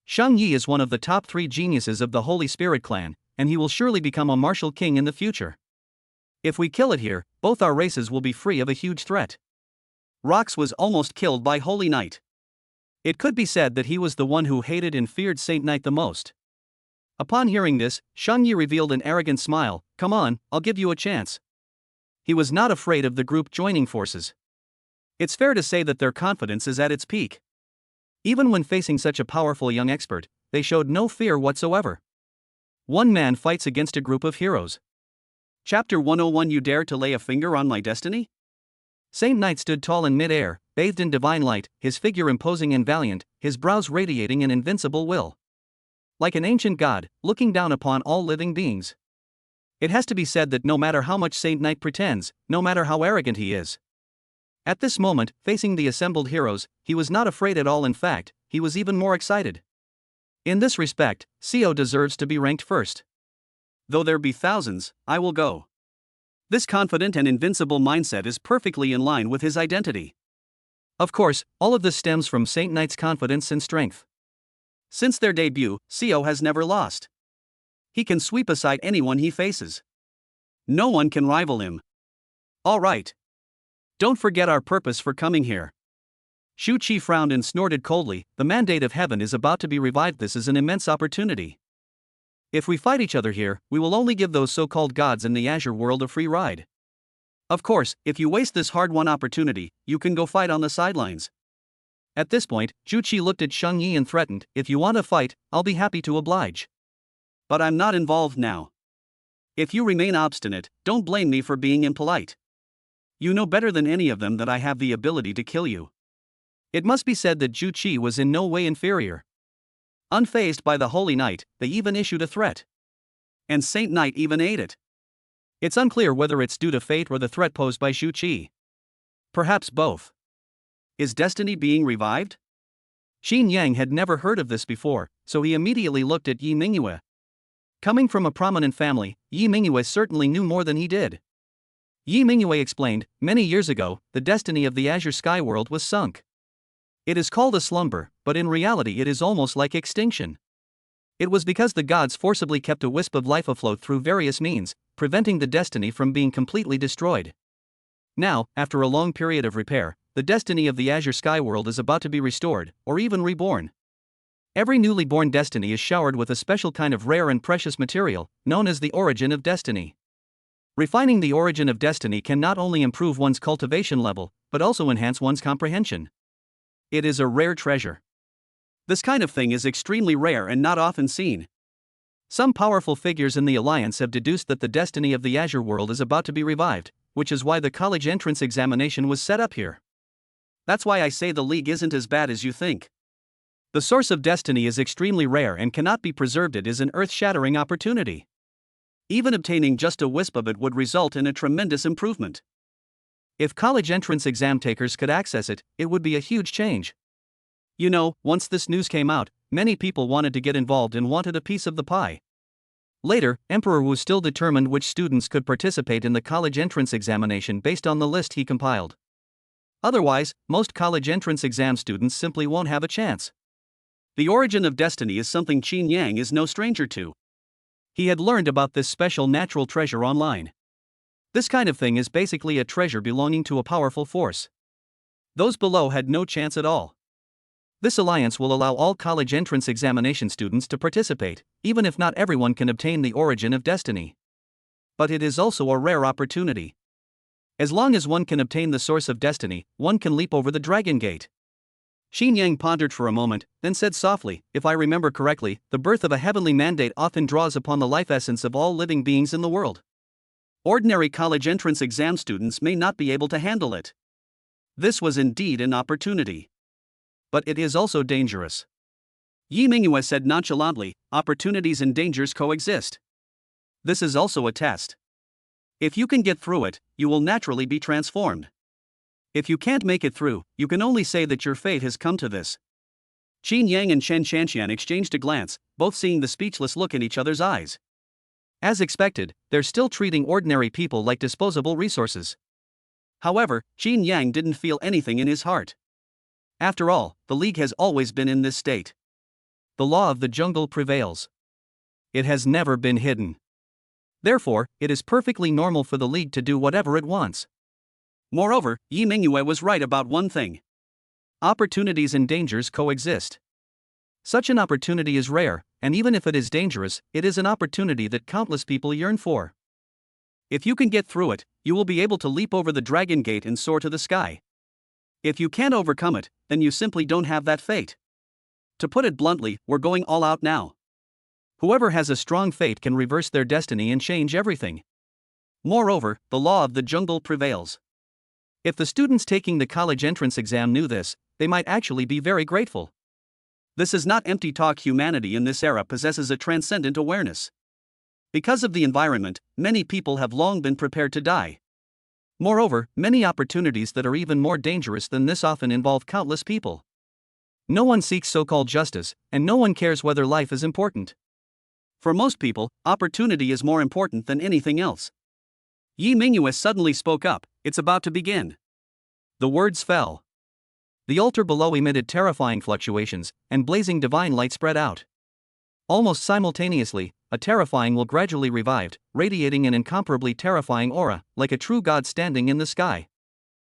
Shang Yi is one of the top 3 geniuses of the Holy Spirit clan, and he will surely become a martial king in the future. If we kill it here, both our races will be free of a huge threat. Rox was almost killed by Holy Knight. It could be said that he was the one who hated and feared Saint Knight the most. Upon hearing this, Shang Yi revealed an arrogant smile. Come on, I'll give you a chance. He was not afraid of the group joining forces. It's fair to say that their confidence is at its peak. Even when facing such a powerful young expert, they showed no fear whatsoever. One man fights against a group of heroes. Chapter 101. You dare to lay a finger on my destiny? Saint Knight stood tall in mid-air, bathed in divine light, his figure imposing and valiant, his brows radiating an invincible will. Like an ancient god, looking down upon all living beings. It has to be said that no matter how much Saint Knight pretends, no matter how arrogant he is, at this moment, facing the assembled heroes, he was not afraid at all. In fact, he was even more excited. In this respect, CO deserves to be ranked first. Though there be thousands, I will go. This confident and invincible mindset is perfectly in line with his identity. Of course, all of this stems from Saint Knight's confidence and strength. Since their debut, CO has never lost. He can sweep aside anyone he faces. No one can rival him. All right. Don't forget our purpose for coming here. Zhu Qi frowned and snorted coldly. The mandate of heaven is about to be revived. This is an immense opportunity. If we fight each other here, we will only give those so-called gods in the Azure world a free ride. Of course, if you waste this hard-won opportunity, you can go fight on the sidelines. At this point, Zhu Qi looked at Shang Yi and threatened, if you want to fight, I'll be happy to oblige. But I'm not involved now. If you remain obstinate, don't blame me for being impolite. You know better than any of them that I have the ability to kill you. It must be said that Zhu Qi was in no way inferior. Unfazed by the Holy Knight, they even issued a threat. And Saint Knight even ate it. It's unclear whether it's due to fate or the threat posed by Zhu Qi. Perhaps both. Is destiny being revived? Xin Yang had never heard of this before, so he immediately looked at Yi Mingyue. Coming from a prominent family, Yi Mingyue certainly knew more than he did. Yi Mingyue explained, many years ago, the destiny of the Azure Sky world was sunk. It is called a slumber, but in reality it is almost like extinction. It was because the gods forcibly kept a wisp of life afloat through various means, preventing the destiny from being completely destroyed. Now, after a long period of repair, the destiny of the Azure Sky world is about to be restored, or even reborn. Every newly born destiny is showered with a special kind of rare and precious material, known as the origin of destiny. Refining the origin of destiny can not only improve one's cultivation level, but also enhance one's comprehension. It is a rare treasure. This kind of thing is extremely rare and not often seen. Some powerful figures in the Alliance have deduced that the destiny of the Azure world is about to be revived, which is why the college entrance examination was set up here. That's why I say the league isn't as bad as you think. The source of destiny is extremely rare and cannot be preserved. It is an earth-shattering opportunity. Even obtaining just a wisp of it would result in a tremendous improvement. If college entrance exam takers could access it, it would be a huge change. You know, once this news came out, many people wanted to get involved and wanted a piece of the pie. Later, Emperor Wu still determined which students could participate in the college entrance examination based on the list he compiled. Otherwise, most college entrance exam students simply won't have a chance. The origin of destiny is something Qin Yang is no stranger to. He had learned about this special natural treasure online. This kind of thing is basically a treasure belonging to a powerful force. Those below had no chance at all. This alliance will allow all college entrance examination students to participate, even if not everyone can obtain the origin of destiny. But it is also a rare opportunity. As long as one can obtain the source of destiny, one can leap over the Dragon Gate. Xin Yang pondered for a moment, then said softly, if I remember correctly, the birth of a heavenly mandate often draws upon the life essence of all living beings in the world. Ordinary college entrance exam students may not be able to handle it. This was indeed an opportunity. But it is also dangerous. Yi Mingyue said nonchalantly, opportunities and dangers coexist. This is also a test. If you can get through it, you will naturally be transformed. If you can't make it through, you can only say that your fate has come to this. Qin Yang and Chen Shanxian exchanged a glance, both seeing the speechless look in each other's eyes. As expected, they're still treating ordinary people like disposable resources. However, Qin Yang didn't feel anything in his heart. After all, the League has always been in this state. The law of the jungle prevails. It has never been hidden. Therefore, it is perfectly normal for the League to do whatever it wants. Moreover, Yi Mingyue was right about one thing. Opportunities and dangers coexist. Such an opportunity is rare, and even if it is dangerous, it is an opportunity that countless people yearn for. If you can get through it, you will be able to leap over the dragon gate and soar to the sky. If you can't overcome it, then you simply don't have that fate. To put it bluntly, we're going all out now. Whoever has a strong fate can reverse their destiny and change everything. Moreover, the law of the jungle prevails. If the students taking the college entrance exam knew this, they might actually be very grateful. This is not empty talk. Humanity in this era possesses a transcendent awareness. Because of the environment, many people have long been prepared to die. Moreover, many opportunities that are even more dangerous than this often involve countless people. No one seeks so-called justice, and no one cares whether life is important. For most people, opportunity is more important than anything else. Yi Mingyue suddenly spoke up, "It's about to begin." The words fell. The altar below emitted terrifying fluctuations, and blazing divine light spread out. Almost simultaneously, a terrifying will gradually revived, radiating an incomparably terrifying aura, like a true god standing in the sky.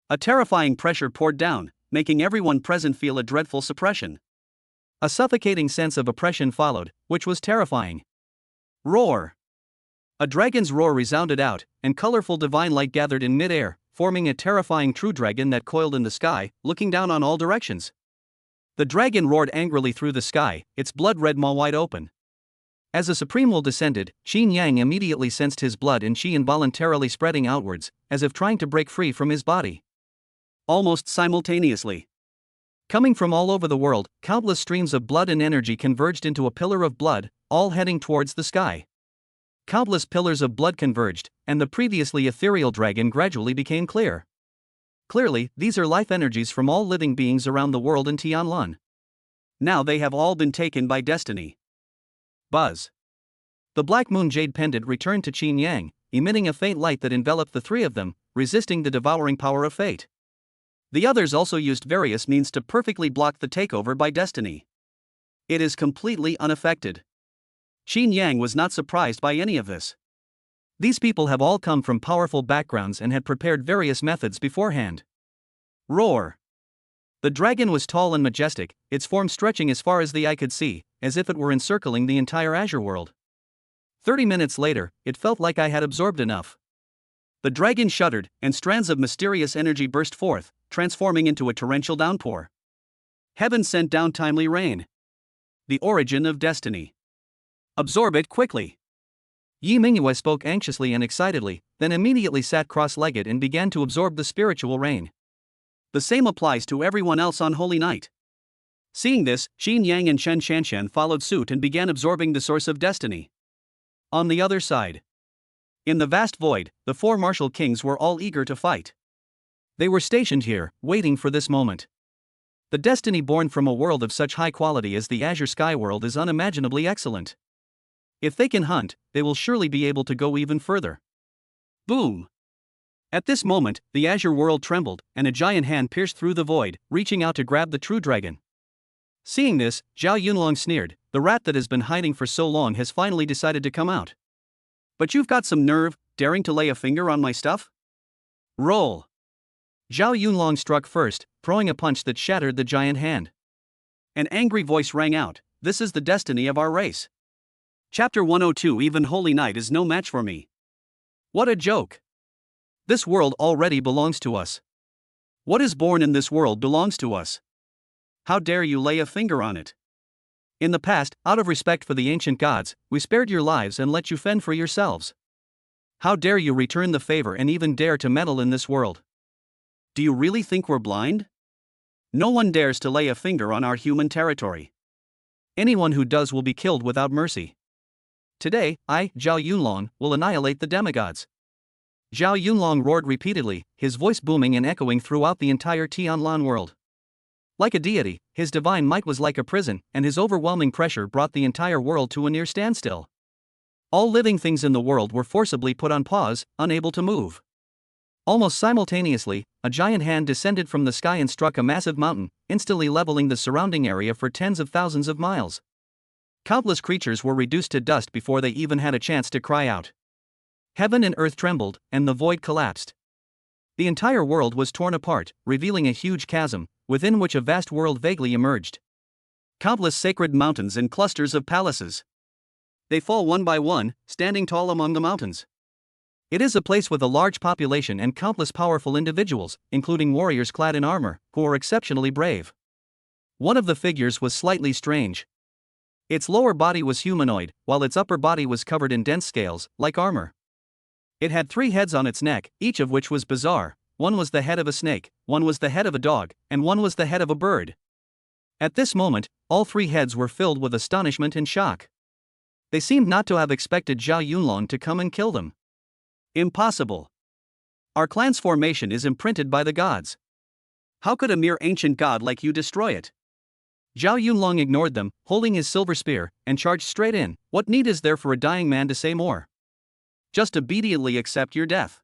A terrifying pressure poured down, making everyone present feel a dreadful suppression. A suffocating sense of oppression followed, which was terrifying. Roar! A dragon's roar resounded out, and colorful divine light gathered in mid-air, forming a terrifying true dragon that coiled in the sky, looking down on all directions. The dragon roared angrily through the sky, its blood-red maw wide open. As the supreme will descended, Qin Yang immediately sensed his blood and qi involuntarily spreading outwards, as if trying to break free from his body. Almost simultaneously, coming from all over the world, countless streams of blood and energy converged into a pillar of blood, all heading towards the sky. Countless pillars of blood converged, and the previously ethereal dragon gradually became clear. Clearly, these are life energies from all living beings around the world in Tianlan. Now they have all been taken by destiny. Buzz. The black moon jade pendant returned to Qin Yang, emitting a faint light that enveloped the three of them, resisting the devouring power of fate. The others also used various means to perfectly block the takeover by destiny. It is completely unaffected. Qin Yang was not surprised by any of this. These people have all come from powerful backgrounds and had prepared various methods beforehand. Roar! The dragon was tall and majestic, its form stretching as far as the eye could see, as if it were encircling the entire azure world. 30 minutes later, it felt like I had absorbed enough. The dragon shuddered, and strands of mysterious energy burst forth, transforming into a torrential downpour. Heaven sent down timely rain. The origin of destiny. Absorb it quickly. Yi Mingyue spoke anxiously and excitedly, then immediately sat cross-legged and began to absorb the spiritual rain. The same applies to everyone else on Holy Night. Seeing this, Qin Yang and Chen Shanshan followed suit and began absorbing the source of destiny. On the other side, in the vast void, the four martial kings were all eager to fight. They were stationed here, waiting for this moment. The destiny born from a world of such high quality as the Azure Sky world is unimaginably excellent. If they can hunt, they will surely be able to go even further. Boom! At this moment, the Azure world trembled, and a giant hand pierced through the void, reaching out to grab the true dragon. Seeing this, Zhao Yunlong sneered, "The rat that has been hiding for so long has finally decided to come out. But you've got some nerve, daring to lay a finger on my stuff? Roll!" Zhao Yunlong struck first, throwing a punch that shattered the giant hand. An angry voice rang out, "This is the destiny of our race. Chapter 102 Even Holy Night is no match for me. What a joke! This world already belongs to us. What is born in this world belongs to us. How dare you lay a finger on it? In the past, out of respect for the ancient gods, we spared your lives and let you fend for yourselves. How dare you return the favor and even dare to meddle in this world? Do you really think we're blind? No one dares to lay a finger on our human territory. Anyone who does will be killed without mercy. Today, I, Zhao Yunlong, will annihilate the demigods." Zhao Yunlong roared repeatedly, his voice booming and echoing throughout the entire Tianlan world. Like a deity, his divine might was like a prison, and his overwhelming pressure brought the entire world to a near standstill. All living things in the world were forcibly put on pause, unable to move. Almost simultaneously, a giant hand descended from the sky and struck a massive mountain, instantly leveling the surrounding area for tens of thousands of miles. Countless creatures were reduced to dust before they even had a chance to cry out. Heaven and earth trembled, and the void collapsed. The entire world was torn apart, revealing a huge chasm, within which a vast world vaguely emerged. Countless sacred mountains and clusters of palaces. They fall one by one, standing tall among the mountains. It is a place with a large population and countless powerful individuals, including warriors clad in armor, who are exceptionally brave. One of the figures was slightly strange. Its lower body was humanoid, while its upper body was covered in dense scales, like armor. It had 3 heads on its neck, each of which was bizarre. One was the head of a snake, one was the head of a dog, and one was the head of a bird. At this moment, all 3 heads were filled with astonishment and shock. They seemed not to have expected Zhao Yunlong to come and kill them. Impossible. Our clan's formation is imprinted by the gods. How could a mere ancient god like you destroy it? Zhao Yunlong ignored them, holding his silver spear, and charged straight in. What need is there for a dying man to say more? Just obediently accept your death.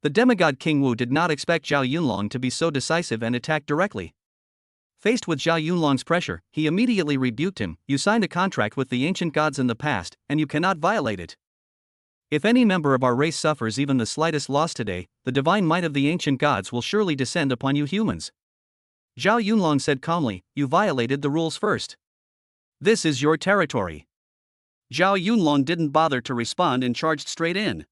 The demigod King Wu did not expect Zhao Yunlong to be so decisive and attack directly. Faced with Zhao Yunlong's pressure, he immediately rebuked him. You signed a contract with the ancient gods in the past, and you cannot violate it. If any member of our race suffers even the slightest loss today, the divine might of the ancient gods will surely descend upon you humans. Zhao Yunlong said calmly, you violated the rules first. This is your territory. Zhao Yunlong didn't bother to respond and charged straight in.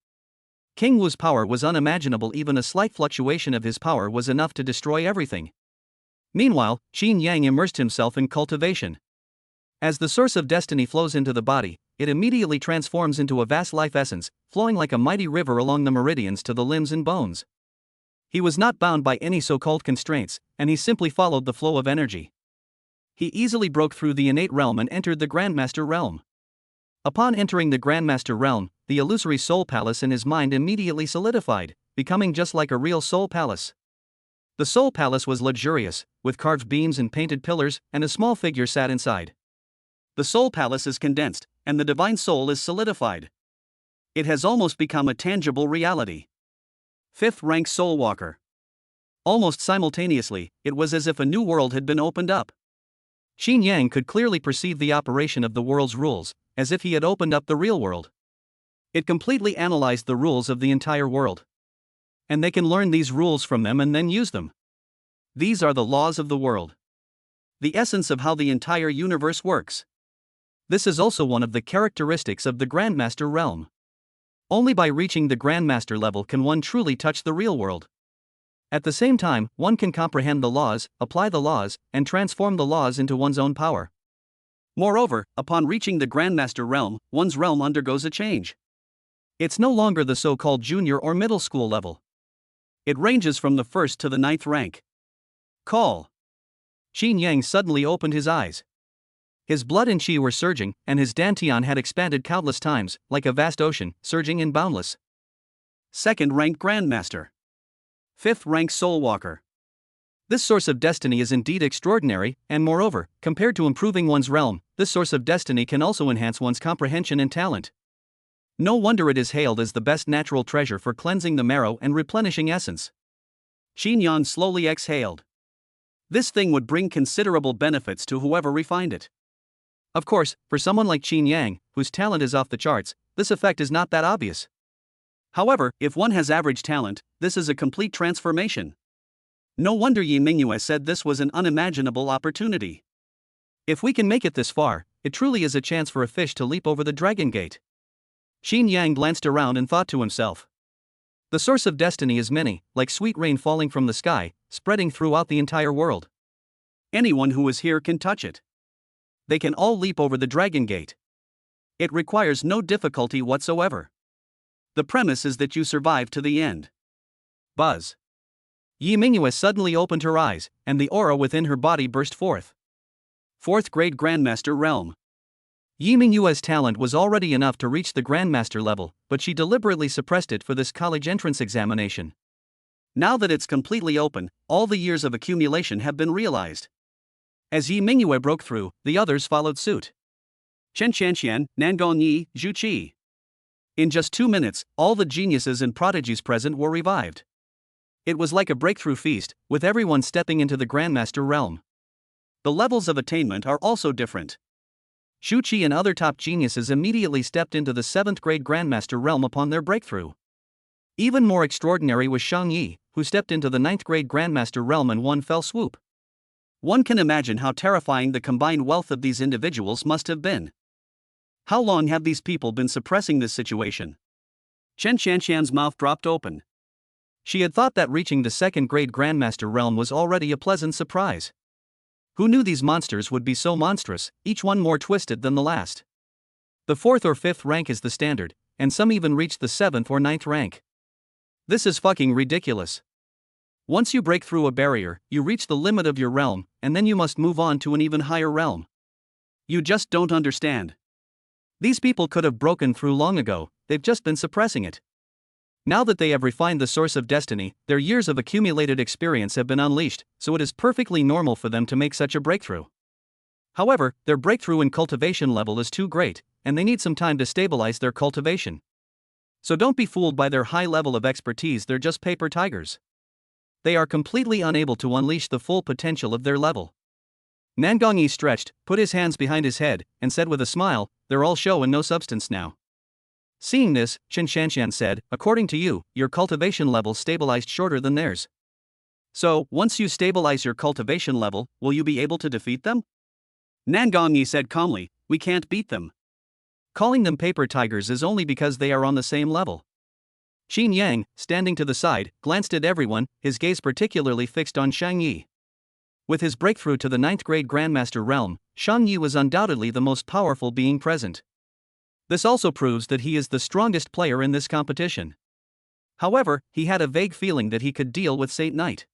King Wu's power was unimaginable. Even a slight fluctuation of his power was enough to destroy everything. Meanwhile, Qin Yang immersed himself in cultivation. As the source of destiny flows into the body, it immediately transforms into a vast life essence, flowing like a mighty river along the meridians to the limbs and bones. He was not bound by any so-called constraints, and he simply followed the flow of energy. He easily broke through the innate realm and entered the Grandmaster realm. Upon entering the Grandmaster realm, the illusory soul palace in his mind immediately solidified, becoming just like a real soul palace. The soul palace was luxurious, with carved beams and painted pillars, and a small figure sat inside. The soul palace is condensed, and the divine soul is solidified. It has almost become a tangible reality. 5th rank Soul Walker. Almost simultaneously, it was as if a new world had been opened up. Qin Yang could clearly perceive the operation of the world's rules, as if he had opened up the real world. It completely analyzed the rules of the entire world. And they can learn these rules from them and then use them. These are the laws of the world. The essence of how the entire universe works. This is also one of the characteristics of the Grandmaster realm. Only by reaching the Grandmaster level can one truly touch the real world. At the same time, one can comprehend the laws, apply the laws, and transform the laws into one's own power. Moreover, upon reaching the Grandmaster realm, one's realm undergoes a change. It's no longer the so-called junior or middle school level. It ranges from the 1st to the 9th rank. Call. Qin Yang suddenly opened his eyes. His blood and qi were surging, and his dantian had expanded countless times, like a vast ocean, surging and boundless. 2nd rank Grandmaster. 5th rank Soul Walker. This source of destiny is indeed extraordinary, and moreover, compared to improving one's realm, this source of destiny can also enhance one's comprehension and talent. No wonder it is hailed as the best natural treasure for cleansing the marrow and replenishing essence. Qin Yang slowly exhaled. This thing would bring considerable benefits to whoever refined it. Of course, for someone like Qin Yang, whose talent is off the charts, this effect is not that obvious. However, if one has average talent, this is a complete transformation. No wonder Yi Mingyue said this was an unimaginable opportunity. If we can make it this far, it truly is a chance for a fish to leap over the Dragon Gate. Qin Yang glanced around and thought to himself. The source of destiny is many, like sweet rain falling from the sky, spreading throughout the entire world. Anyone who is here can touch it. They can all leap over the Dragon Gate. It requires no difficulty whatsoever. The premise is that you survive to the end. Buzz. Yi Mingyue suddenly opened her eyes, and the aura within her body burst forth. 4th grade Grandmaster realm. Yi Mingyue's talent was already enough to reach the Grandmaster level, but she deliberately suppressed it for this college entrance examination. Now that it's completely open, all the years of accumulation have been realized. As Yi Mingyue broke through, the others followed suit. Chen Qianqian, Nangon Yi, Zhu Qi. In just 2 minutes, all the geniuses and prodigies present were revived. It was like a breakthrough feast, with everyone stepping into the Grandmaster realm. The levels of attainment are also different. Shu Qi and other top geniuses immediately stepped into the 7th grade Grandmaster realm upon their breakthrough. Even more extraordinary was Shang Yi, who stepped into the 9th grade Grandmaster realm in one fell swoop. One can imagine how terrifying the combined wealth of these individuals must have been. How long have these people been suppressing this situation? Chen Shanshan's mouth dropped open. She had thought that reaching the 2nd grade Grandmaster realm was already a pleasant surprise. Who knew these monsters would be so monstrous, each one more twisted than the last? The 4th or 5th rank is the standard, and some even reach the 7th or 9th rank. This is fucking ridiculous. Once you break through a barrier, you reach the limit of your realm, and then you must move on to an even higher realm. You just don't understand. These people could have broken through long ago, they've just been suppressing it. Now that they have refined the source of destiny, their years of accumulated experience have been unleashed, so it is perfectly normal for them to make such a breakthrough. However, their breakthrough in cultivation level is too great, and they need some time to stabilize their cultivation. So don't be fooled by their high level of expertise, they're just paper tigers. They are completely unable to unleash the full potential of their level. Nangongyi stretched, put his hands behind his head, and said with a smile, "They're all show and no substance now." Seeing this, Chen Shanshan said, "According to you, your cultivation level stabilized shorter than theirs. So, once you stabilize your cultivation level, will you be able to defeat them?" Nangongyi said calmly, "We can't beat them. Calling them paper tigers is only because they are on the same level." Qin Yang, standing to the side, glanced at everyone, his gaze particularly fixed on Shang Yi. With his breakthrough to the 9th grade Grandmaster realm, Shang Yi was undoubtedly the most powerful being present. This also proves that he is the strongest player in this competition. However, he had a vague feeling that he could deal with Saint Knight.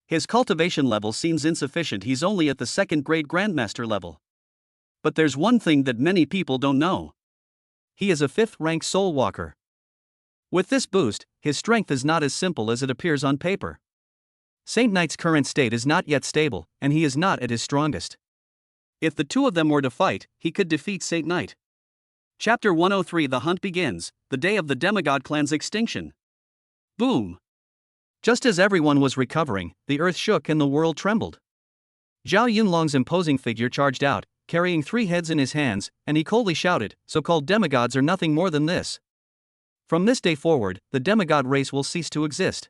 His cultivation level seems insufficient, he's only at the 2nd grade Grandmaster level. But there's one thing that many people don't know. He is a 5th rank Soul Walker. With this boost, his strength is not as simple as it appears on paper. Saint Knight's current state is not yet stable, and he is not at his strongest. If the two of them were to fight, he could defeat Saint Knight. Chapter 103 The Hunt Begins, the day of the demigod clan's extinction. Boom! Just as everyone was recovering, the earth shook and the world trembled. Zhao Yunlong's imposing figure charged out, carrying 3 heads in his hands, and he coldly shouted, "So-called demigods are nothing more than this. From this day forward, the demigod race will cease to exist.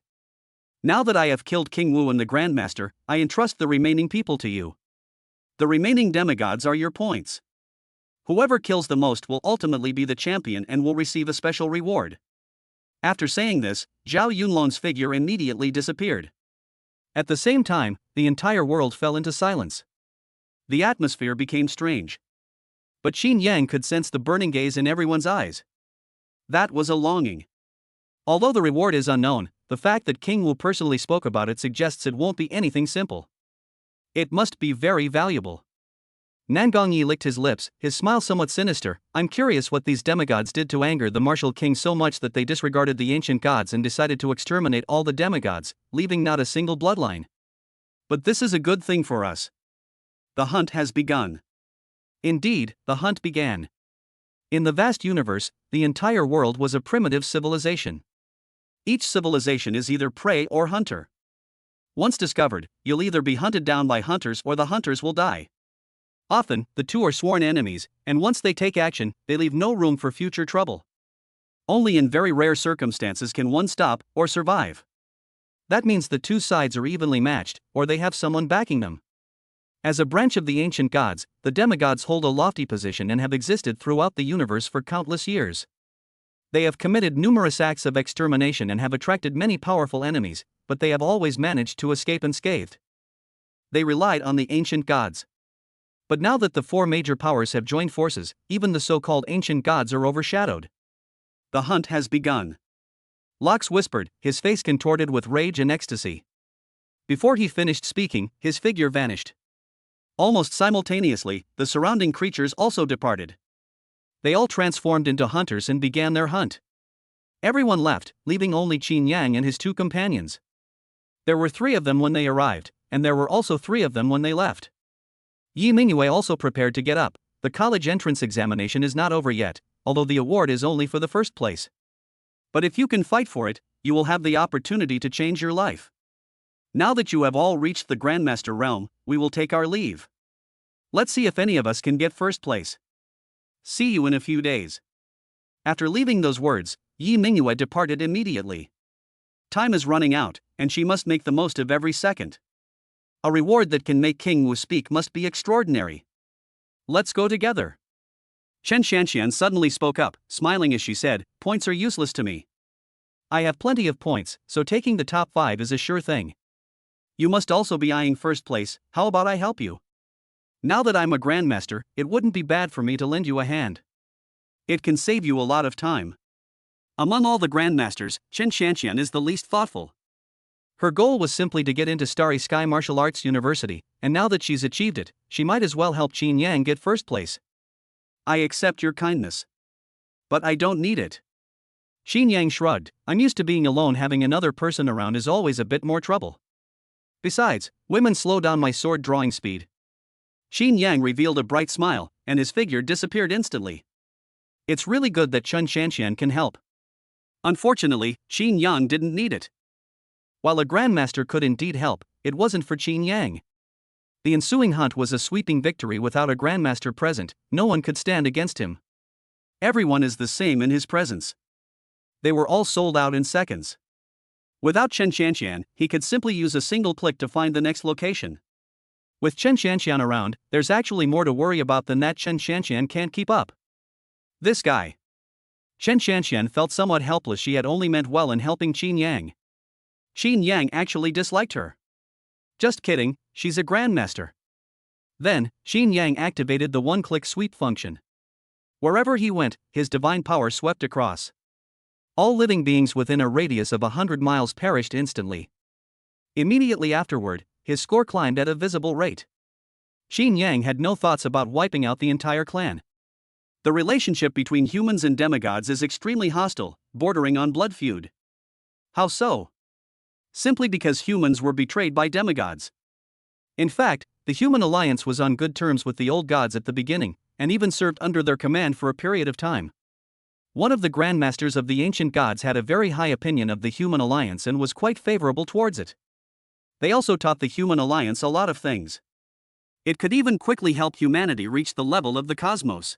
Now that I have killed King Wu and the Grandmaster, I entrust the remaining people to you. The remaining demigods are your points. Whoever kills the most will ultimately be the champion and will receive a special reward." After saying this, Zhao Yunlong's figure immediately disappeared. At the same time, the entire world fell into silence. The atmosphere became strange. But Qin Yang could sense the burning gaze in everyone's eyes. That was a longing. Although the reward is unknown, the fact that King Wu personally spoke about it suggests it won't be anything simple. It must be very valuable. Nangongyi licked his lips, his smile somewhat sinister. "I'm curious what these demigods did to anger the martial king so much that they disregarded the ancient gods and decided to exterminate all the demigods, leaving not a single bloodline. But this is a good thing for us. The hunt has begun." Indeed, the hunt began. In the vast universe, the entire world was a primitive civilization. Each civilization is either prey or hunter. Once discovered, you'll either be hunted down by hunters or the hunters will die. Often, the two are sworn enemies, and once they take action, they leave no room for future trouble. Only in very rare circumstances can one stop or survive. That means the two sides are evenly matched, or they have someone backing them. As a branch of the ancient gods, the demigods hold a lofty position and have existed throughout the universe for countless years. They have committed numerous acts of extermination and have attracted many powerful enemies, but they have always managed to escape unscathed. They relied on the ancient gods. But now that the 4 major powers have joined forces, even the so-called ancient gods are overshadowed. The hunt has begun. Lox whispered, his face contorted with rage and ecstasy. Before he finished speaking, his figure vanished. Almost simultaneously, the surrounding creatures also departed. They all transformed into hunters and began their hunt. Everyone left, leaving only Qin Yang and his 2 companions. There were 3 of them when they arrived, and there were also 3 of them when they left. Yi Mingyue also prepared to get up. The college entrance examination is not over yet, although the award is only for the first place. But if you can fight for it, you will have the opportunity to change your life. Now that you have all reached the Grandmaster realm, we will take our leave. Let's see if any of us can get first place. See you in a few days. After leaving those words, Yi Mingyue departed immediately. Time is running out, and she must make the most of every second. A reward that can make King Wu speak must be extraordinary. Let's go together. Chen Shanxian suddenly spoke up, smiling as she said, "Points are useless to me. I have plenty of points, so taking the top 5 is a sure thing. You must also be eyeing first place, how about I help you? Now that I'm a Grandmaster, it wouldn't be bad for me to lend you a hand. It can save you a lot of time." Among all the Grandmasters, Chen Shanxian is the least thoughtful. Her goal was simply to get into Starry Sky Martial Arts University, and now that she's achieved it, she might as well help Qin Yang get first place. I accept your kindness. But I don't need it. Qin Yang shrugged. I'm used to being alone, having another person around is always a bit more trouble. Besides, women slow down my sword drawing speed. Qin Yang revealed a bright smile, and his figure disappeared instantly. It's really good that Chen Shanxian can help. Unfortunately, Qin Yang didn't need it. While a Grandmaster could indeed help, it wasn't for Qin Yang. The ensuing hunt was a sweeping victory. Without a Grandmaster present, no one could stand against him. Everyone is the same in his presence. They were all sold out in seconds. Without Chen Shanxian, he could simply use a single click to find the next location. With Chen Shanxian around, there's actually more to worry about than that Chen Shanxian can't keep up. This guy. Chen Shanxian felt somewhat helpless. She had only meant well in helping Qin Yang. Qin Yang actually disliked her. Just kidding, she's a Grandmaster. Then, Qin Yang activated the one-click sweep function. Wherever he went, his divine power swept across. All living beings within a radius of 100 miles perished instantly. Immediately afterward, his score climbed at a visible rate. Qin Yang had no thoughts about wiping out the entire clan. The relationship between humans and demigods is extremely hostile, bordering on blood feud. How so? Simply because humans were betrayed by demigods. In fact, the human alliance was on good terms with the old gods at the beginning, and even served under their command for a period of time. One of the Grandmasters of the ancient gods had a very high opinion of the human alliance and was quite favorable towards it. They also taught the human alliance a lot of things. It could even quickly help humanity reach the level of the cosmos.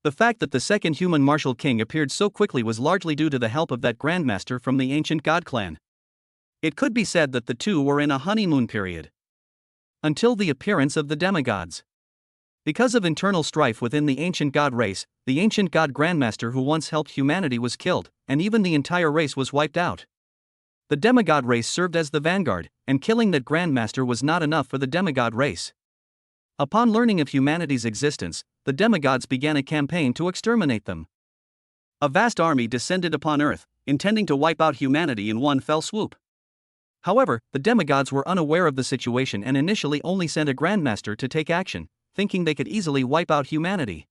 The fact that the second human martial king appeared so quickly was largely due to the help of that Grandmaster from the ancient god clan. It could be said that the two were in a honeymoon period. Until the appearance of the demigods. Because of internal strife within the ancient god race, the ancient god Grandmaster who once helped humanity was killed, and even the entire race was wiped out. The demigod race served as the vanguard, and killing that Grandmaster was not enough for the demigod race. Upon learning of humanity's existence, the demigods began a campaign to exterminate them. A vast army descended upon Earth, intending to wipe out humanity in one fell swoop. However, the demigods were unaware of the situation and initially only sent a Grandmaster to take action, thinking they could easily wipe out humanity.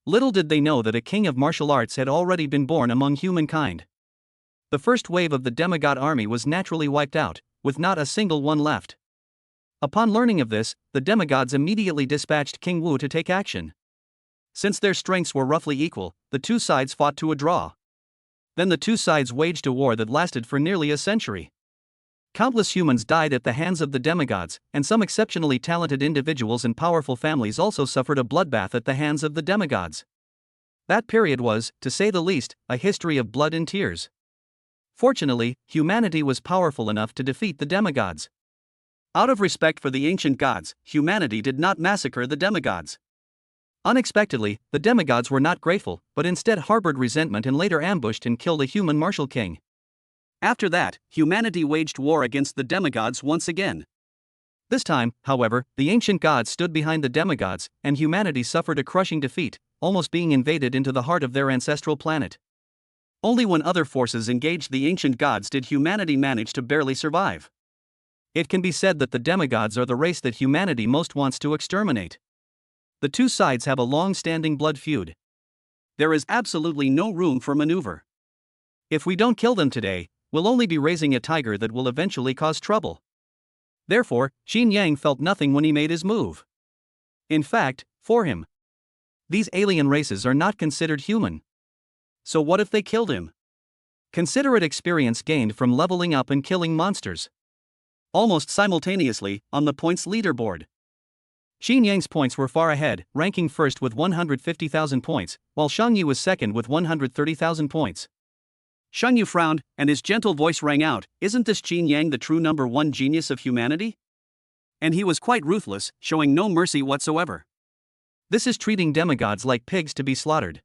Little did they know that a king of martial arts had already been born among humankind. The first wave of the demigod army was naturally wiped out, with not a single one left. Upon learning of this, the demigods immediately dispatched King Wu to take action. Since their strengths were roughly equal, the two sides fought to a draw. Then the two sides waged a war that lasted for nearly a century. Countless humans died at the hands of the demigods, and some exceptionally talented individuals and powerful families also suffered a bloodbath at the hands of the demigods. That period was, to say the least, a history of blood and tears. Fortunately, humanity was powerful enough to defeat the demigods. Out of respect for the ancient gods, humanity did not massacre the demigods. Unexpectedly, the demigods were not grateful, but instead harbored resentment and later ambushed and killed a human martial king. After that, humanity waged war against the demigods once again. This time, however, the ancient gods stood behind the demigods, and humanity suffered a crushing defeat, almost being invaded into the heart of their ancestral planet. Only when other forces engaged the ancient gods did humanity manage to barely survive. It can be said that the demigods are the race that humanity most wants to exterminate. The two sides have a long-standing blood feud. There is absolutely no room for maneuver. If we don't kill them today, we'll only be raising a tiger that will eventually cause trouble. Therefore, Qin Yang felt nothing when he made his move. In fact, for him, These alien races are not considered human. So what if they killed him? Consider it experience gained from leveling up and killing monsters. Almost simultaneously, on the points leaderboard, Qin Yang's points were far ahead, ranking first with 150,000 points, while Shang Yu was second with 130,000 points. Shang Yu frowned, and his gentle voice rang out, "Isn't this Qin Yang the true number one genius of humanity?" And he was quite ruthless, showing no mercy whatsoever. This is treating demigods like pigs to be slaughtered.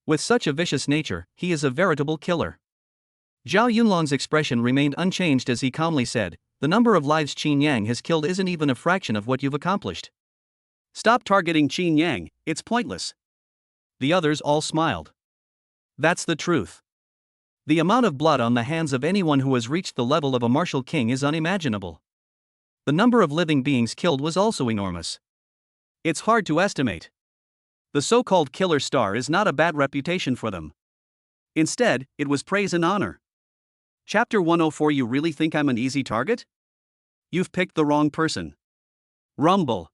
With such a vicious nature, he is a veritable killer. Zhao Yunlong's expression remained unchanged as he calmly said, "The number of lives Qin Yang has killed isn't even a fraction of what you've accomplished. Stop targeting Qin Yang, it's pointless." The others all smiled. That's the truth. The amount of blood on the hands of anyone who has reached the level of a martial king is unimaginable. The number of living beings killed was also enormous. It's hard to estimate. The so-called killer star is not a bad reputation for them. Instead, it was praise and honor. Chapter 104. You really think I'm an easy target? You've picked the wrong person. Rumble.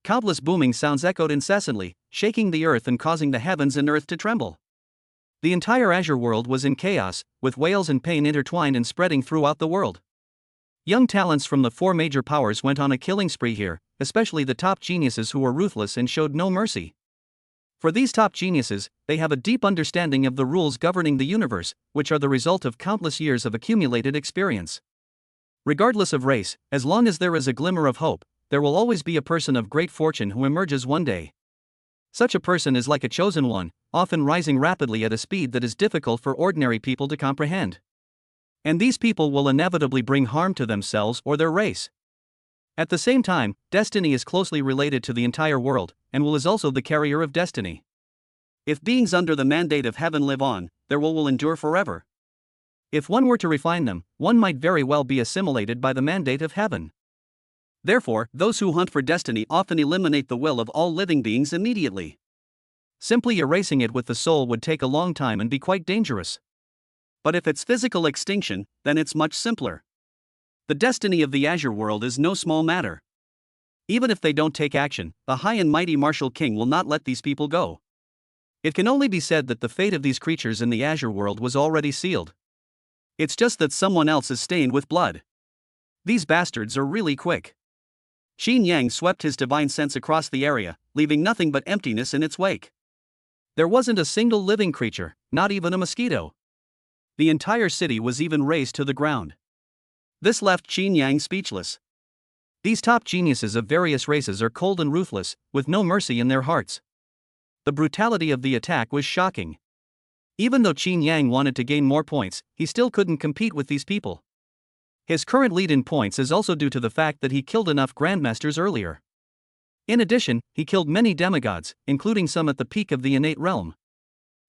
Countless booming sounds echoed incessantly, shaking the earth and causing the heavens and earth to tremble. The entire Azure world was in chaos, with wails and pain intertwined and spreading throughout the world. Young talents from the four major powers went on a killing spree here, especially the top geniuses who were ruthless and showed no mercy. For these top geniuses, they have a deep understanding of the rules governing the universe, which are the result of countless years of accumulated experience. Regardless of race, as long as there is a glimmer of hope, there will always be a person of great fortune who emerges one day. Such a person is like a chosen one, often rising rapidly at a speed that is difficult for ordinary people to comprehend. And these people will inevitably bring harm to themselves or their race. At the same time, destiny is closely related to the entire world, and will is also the carrier of destiny. If beings under the mandate of heaven live on, their will endure forever. If one were to refine them, one might very well be assimilated by the mandate of heaven. Therefore, those who hunt for destiny often eliminate the will of all living beings immediately. Simply erasing it with the soul would take a long time and be quite dangerous. But if it's physical extinction, then it's much simpler. The destiny of the Azure world is no small matter. Even if they don't take action, the high and mighty martial king will not let these people go. It can only be said that the fate of these creatures in the Azure world was already sealed. It's just that someone else is stained with blood. These bastards are really quick. Qin Yang swept his divine sense across the area, leaving nothing but emptiness in its wake. There wasn't a single living creature, not even a mosquito. The entire city was even razed to the ground. This left Qin Yang speechless. These top geniuses of various races are cold and ruthless, with no mercy in their hearts. The brutality of the attack was shocking. Even though Qin Yang wanted to gain more points, he still couldn't compete with these people. His current lead in points is also due to the fact that he killed enough grandmasters earlier. In addition, he killed many demigods, including some at the peak of the innate realm.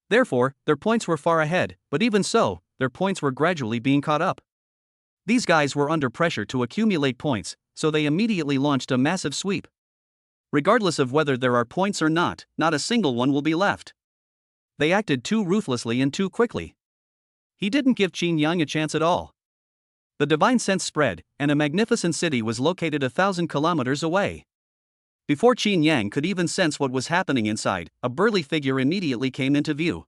Therefore, their points were far ahead, but even so, their points were gradually being caught up. These guys were under pressure to accumulate points, so they immediately launched a massive sweep. Regardless of whether there are points or not a single one will be left. They acted too ruthlessly and too quickly. He didn't give Qin Yang a chance at all. The divine sense spread, and a magnificent city was located 1,000 kilometers away. Before Qin Yang could even sense what was happening inside, a burly figure immediately came into view.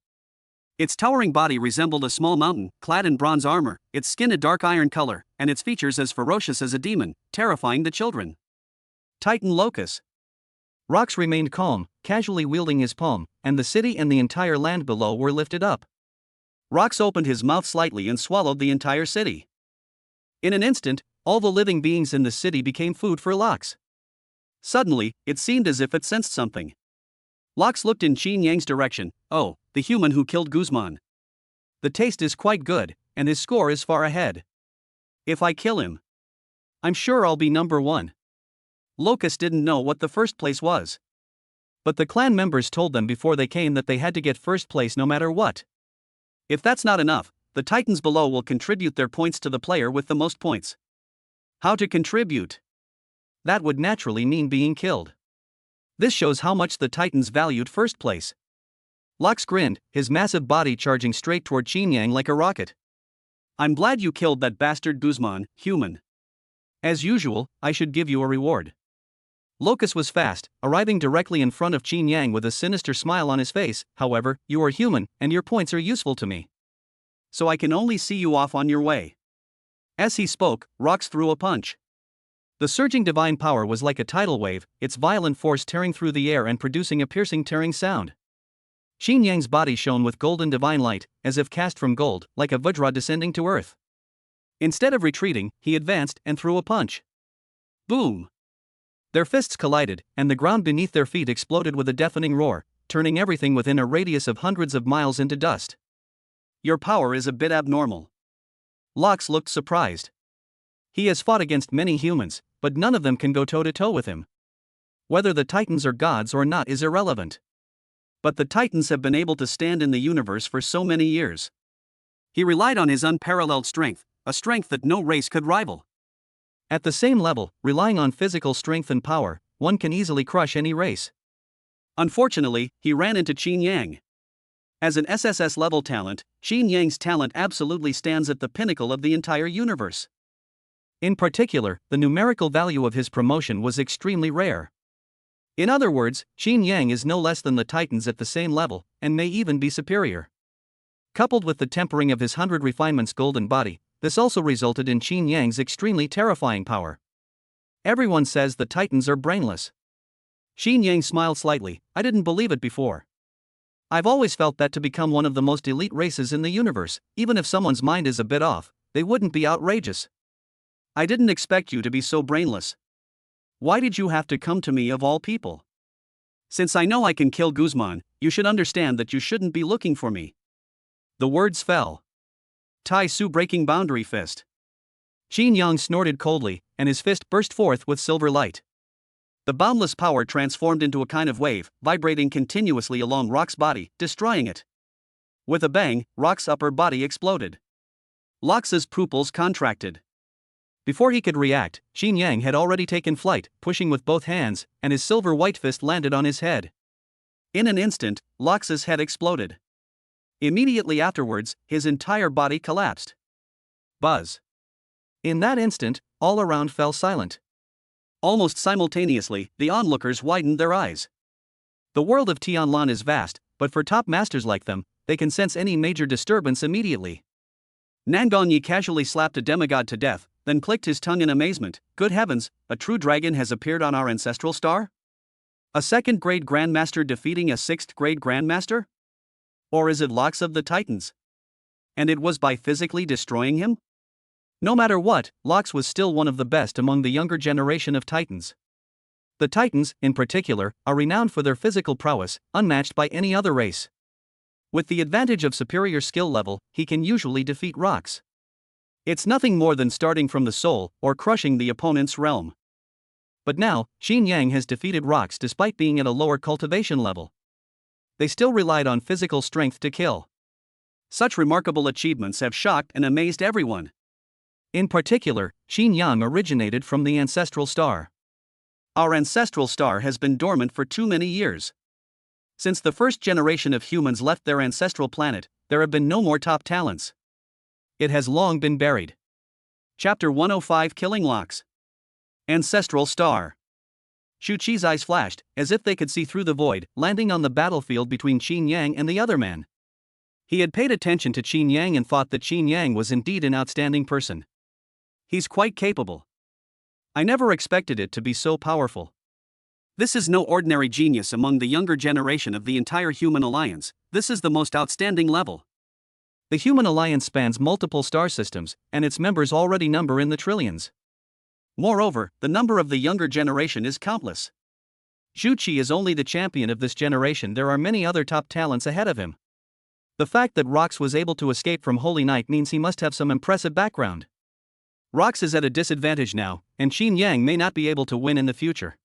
Its towering body resembled a small mountain, clad in bronze armor, its skin a dark iron color, and its features as ferocious as a demon, terrifying the children. Titan Locus. Rox remained calm, casually wielding his palm, and the city and the entire land below were lifted up. Rox opened his mouth slightly and swallowed the entire city. In an instant, all the living beings in the city became food for Lox. Suddenly, it seemed as if it sensed something. Lox looked in Qin Yang's direction. Oh, the human who killed Guzman. The taste is quite good, and his score is far ahead. If I kill him, I'm sure I'll be number one. Locus didn't know what the first place was. But the clan members told them before they came that they had to get first place no matter what. If that's not enough, the titans below will contribute their points to the player with the most points. How to contribute? That would naturally mean being killed. This shows how much the titans valued first place. Lox grinned, his massive body charging straight toward Qin Yang like a rocket. I'm glad you killed that bastard Guzman, human. As usual, I should give you a reward. Locus was fast, arriving directly in front of Qin Yang with a sinister smile on his face. However, you are human, and your points are useful to me. So I can only see you off on your way. As he spoke, Rox threw a punch. The surging divine power was like a tidal wave, its violent force tearing through the air and producing a piercing tearing sound. Qin Yang's body shone with golden divine light, as if cast from gold, like a Vajra descending to earth. Instead of retreating, he advanced and threw a punch. Boom! Their fists collided, and the ground beneath their feet exploded with a deafening roar, turning everything within a radius of hundreds of miles into dust. Your power is a bit abnormal. Lox looked surprised. He has fought against many humans, but none of them can go toe-to-toe with him. Whether the Titans are gods or not is irrelevant. But the Titans have been able to stand in the universe for so many years. He relied on his unparalleled strength, a strength that no race could rival. At the same level, relying on physical strength and power, one can easily crush any race. Unfortunately, he ran into Qin Yang. As an SSS-level talent, Qin Yang's talent absolutely stands at the pinnacle of the entire universe. In particular, the numerical value of his promotion was extremely rare. In other words, Qin Yang is no less than the Titans at the same level, and may even be superior. Coupled with the tempering of his 100 refinements golden body, this also resulted in Qin Yang's extremely terrifying power. Everyone says the Titans are brainless. Qin Yang smiled slightly. I didn't believe it before. I've always felt that to become one of the most elite races in the universe, even if someone's mind is a bit off, they wouldn't be outrageous. I didn't expect you to be so brainless. Why did you have to come to me of all people? Since I know I can kill Guzman, you should understand that you shouldn't be looking for me. The words fell. Tai Su breaking boundary fist. Qin Yang snorted coldly, and his fist burst forth with silver light. The boundless power transformed into a kind of wave, vibrating continuously along Rox's body, destroying it. With a bang, Rox's upper body exploded. Lox's pupils contracted. Before he could react, Qin Yang had already taken flight, pushing with both hands, and his silver white fist landed on his head. In an instant, Lox's head exploded. Immediately afterwards, his entire body collapsed. Buzz. In that instant, all around fell silent. Almost simultaneously, the onlookers widened their eyes. The world of Tianlan is vast, but for top masters like them, they can sense any major disturbance immediately. Nangongyi casually slapped a demigod to death, then clicked his tongue in amazement. Good heavens, a true dragon has appeared on our ancestral star? A second-grade grandmaster defeating a sixth-grade grandmaster? Or is it Lox of the Titans? And it was by physically destroying him? No matter what, Lox was still one of the best among the younger generation of Titans. The Titans, in particular, are renowned for their physical prowess, unmatched by any other race. With the advantage of superior skill level, he can usually defeat Rox. It's nothing more than starting from the soul, or crushing the opponent's realm. But now, Qin Yang has defeated Rox despite being at a lower cultivation level. They still relied on physical strength to kill. Such remarkable achievements have shocked and amazed everyone. In particular, Qin Yang originated from the ancestral star. Our ancestral star has been dormant for too many years. Since the first generation of humans left their ancestral planet, there have been no more top talents. It has long been buried. Chapter 105 Killing Lox. Ancestral Star. Shu Qi's eyes flashed, as if they could see through the void, landing on the battlefield between Qin Yang and the other man. He had paid attention to Qin Yang and thought that Qin Yang was indeed an outstanding person. He's quite capable. I never expected it to be so powerful. This is no ordinary genius among the younger generation of the entire human alliance. This is the most outstanding level. The human alliance spans multiple star systems, and its members already number in the trillions. Moreover, the number of the younger generation is countless. Shu Qi is only the champion of this generation. There are many other top talents ahead of him. The fact that Rox was able to escape from Holy Night means he must have some impressive background. Rox is at a disadvantage now, and Qin Yang may not be able to win in the future.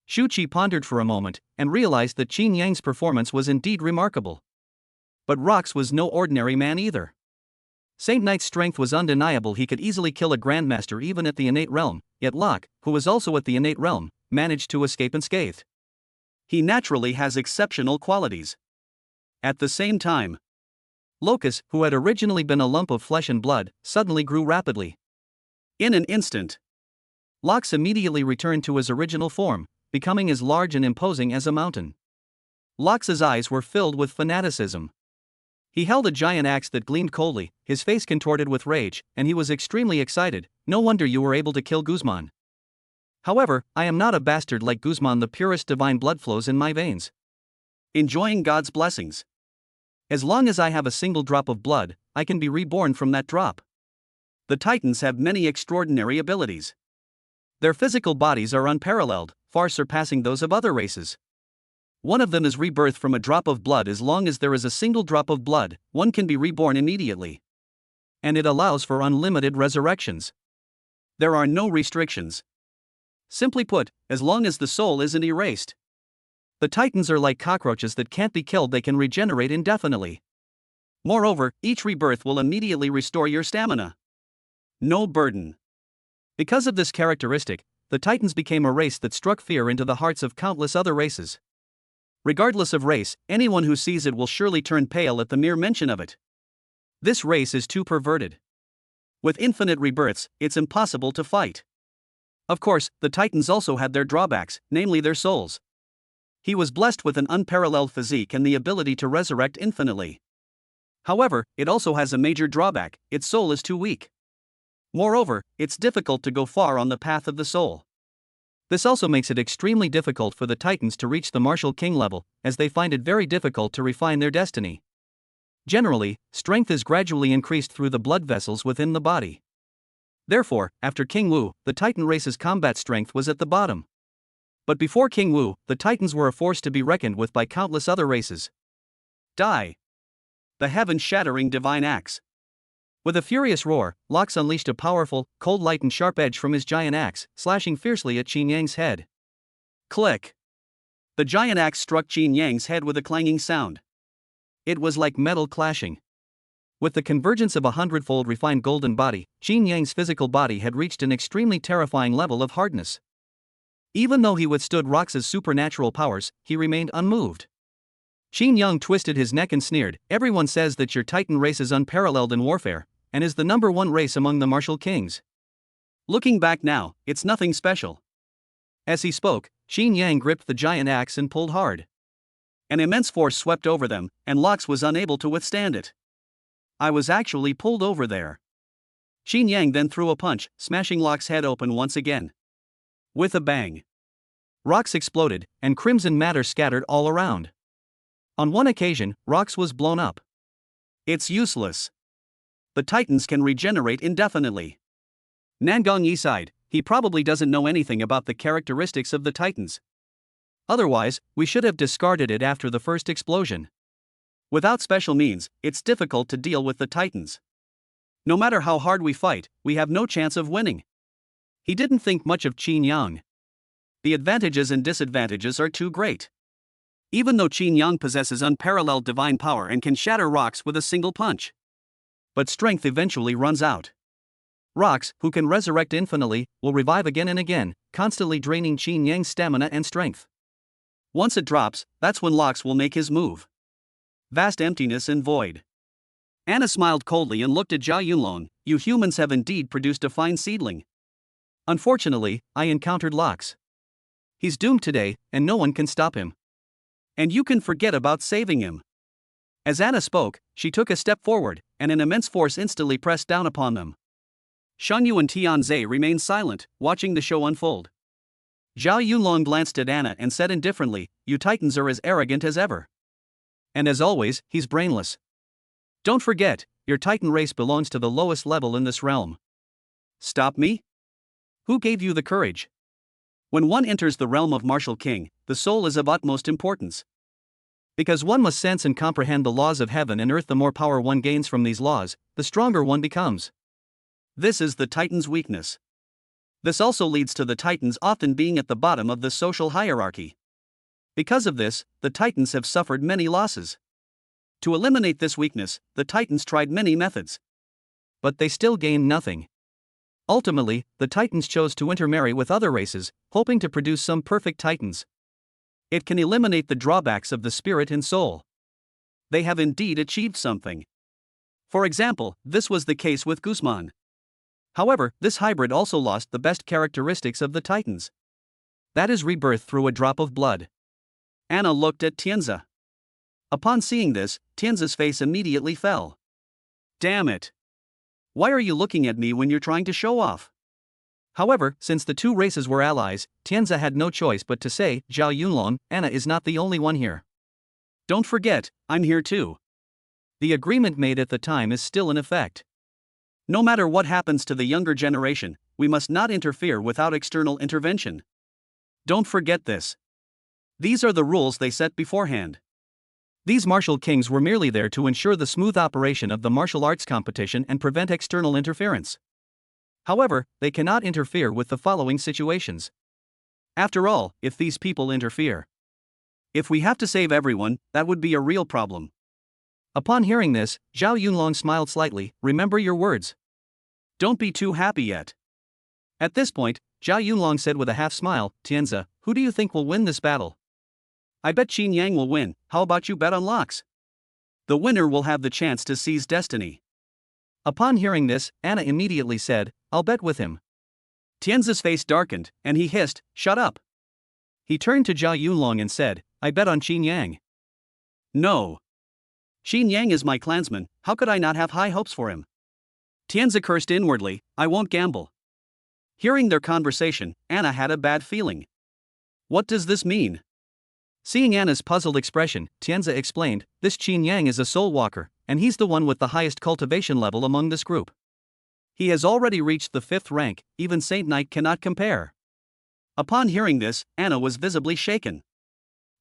Shu Qi pondered for a moment, and realized that Qin Yang's performance was indeed remarkable. But Rox was no ordinary man either. Saint Knight's strength was undeniable. He could easily kill a grandmaster even at the innate realm, yet Locke, who was also at the innate realm, managed to escape unscathed. He naturally has exceptional qualities. At the same time, Locus, who had originally been a lump of flesh and blood, suddenly grew rapidly. In an instant, Lox immediately returned to his original form, becoming as large and imposing as a mountain. Locke's eyes were filled with fanaticism. He held a giant axe that gleamed coldly, his face contorted with rage, and he was extremely excited. No wonder you were able to kill Guzman. However, I am not a bastard like Guzman. The purest divine blood flows in my veins. Enjoying God's blessings. As long as I have a single drop of blood, I can be reborn from that drop. The Titans have many extraordinary abilities. Their physical bodies are unparalleled, far surpassing those of other races. One of them is rebirth from a drop of blood. As long as there is a single drop of blood, one can be reborn immediately. And it allows for unlimited resurrections. There are no restrictions. Simply put, as long as the soul isn't erased. The Titans are like cockroaches that can't be killed, they can regenerate indefinitely. Moreover, each rebirth will immediately restore your stamina. No burden. Because of this characteristic, the Titans became a race that struck fear into the hearts of countless other races. Regardless of race, anyone who sees it will surely turn pale at the mere mention of it. This race is too perverted. With infinite rebirths, it's impossible to fight. Of course, the Titans also had their drawbacks, namely their souls. He was blessed with an unparalleled physique and the ability to resurrect infinitely. However, it also has a major drawback: its soul is too weak. Moreover, it's difficult to go far on the path of the soul. This also makes it extremely difficult for the Titans to reach the martial king level, as they find it very difficult to refine their destiny. Generally, strength is gradually increased through the blood vessels within the body. Therefore, after King Wu, the Titan race's combat strength was at the bottom. But before King Wu, the Titans were a force to be reckoned with by countless other races. Die! The heaven-shattering divine axe. With a furious roar, Locke unleashed a powerful, cold light and sharp edge from his giant axe, slashing fiercely at Qin Yang's head. Click! The giant axe struck Qin Yang's head with a clanging sound. It was like metal clashing. With the convergence of a hundredfold refined golden body, Qin Yang's physical body had reached an extremely terrifying level of hardness. Even though he withstood Rox's supernatural powers, he remained unmoved. Qin Yang twisted his neck and sneered, "Everyone says that your Titan race is unparalleled in warfare, and is the #1 race among the martial kings. Looking back now, it's nothing special." As he spoke, Qin Yang gripped the giant axe and pulled hard. An immense force swept over them, and Locke was unable to withstand it. I was actually pulled over there. Qin Yang then threw a punch, smashing Locke's head open once again. With a bang. Rocks exploded, and crimson matter scattered all around. On one occasion, Rocks was blown up. It's useless. The Titans can regenerate indefinitely. Nangong Yi sighed. He probably doesn't know anything about the characteristics of the Titans. Otherwise, we should have discarded it after the first explosion. Without special means, it's difficult to deal with the Titans. No matter how hard we fight, we have no chance of winning. He didn't think much of Qin Yang. The advantages and disadvantages are too great. Even though Qin Yang possesses unparalleled divine power and can shatter rocks with a single punch. But strength eventually runs out. Rocks, who can resurrect infinitely, will revive again and again, constantly draining Qin Yang's stamina and strength. Once it drops, that's when Locke will make his move. Vast emptiness and void. Anna smiled coldly and looked at Zhao Yunlong. "You humans have indeed produced a fine seedling. Unfortunately, I encountered Locke. He's doomed today, and no one can stop him. And you can forget about saving him." As Anna spoke, she took a step forward, and an immense force instantly pressed down upon them. Shanyu and Tianze remained silent, watching the show unfold. Zhao Yunlong glanced at Anna and said indifferently, "You Titans are as arrogant as ever. And as always, he's brainless. Don't forget, your Titan race belongs to the lowest level in this realm." "Stop me? Who gave you the courage?" When one enters the realm of Martial King, the soul is of utmost importance. Because one must sense and comprehend the laws of heaven and earth. The more power one gains from these laws, the stronger one becomes. This is the Titan's weakness. This also leads to the Titans often being at the bottom of the social hierarchy. Because of this, the Titans have suffered many losses. To eliminate this weakness, the Titans tried many methods. But they still gained nothing. Ultimately, the Titans chose to intermarry with other races, hoping to produce some perfect Titans. It can eliminate the drawbacks of the spirit and soul. They have indeed achieved something. For example, this was the case with Guzman. However, this hybrid also lost the best characteristics of the Titans. That is rebirth through a drop of blood. Anna looked at Tianzi. Upon seeing this, Tianzi's face immediately fell. Damn it! Why are you looking at me when you're trying to show off? However, since the two races were allies, Tianzi had no choice but to say, Zhao Yunlong, Anna is not the only one here. Don't forget, I'm here too. The agreement made at the time is still in effect. No matter what happens to the younger generation, we must not interfere without external intervention. Don't forget this. These are the rules they set beforehand. These martial kings were merely there to ensure the smooth operation of the martial arts competition and prevent external interference. However, they cannot interfere with the following situations. After all, if these people interfere, if we have to save everyone, that would be a real problem. Upon hearing this, Zhao Yunlong smiled slightly. Remember your words. Don't be too happy yet. At this point, Zhao Yunlong said with a half smile, Tianzi, who do you think will win this battle? I bet Qin Yang will win. How about you bet on locks? The winner will have the chance to seize destiny. Upon hearing this, Anna immediately said, I'll bet with him. Tianzi's face darkened, and he hissed, shut up. He turned to Zhao Yunlong and said, I bet on Qin Yang. No. Qin Yang is my clansman, how could I not have high hopes for him? Tianzi cursed inwardly, I won't gamble. Hearing their conversation, Anna had a bad feeling. What does this mean? Seeing Anna's puzzled expression, Tianzi explained, this Qin Yang is a soul walker, and he's the one with the highest cultivation level among this group. He has already reached the 5th rank, even Saint Knight cannot compare. Upon hearing this, Anna was visibly shaken.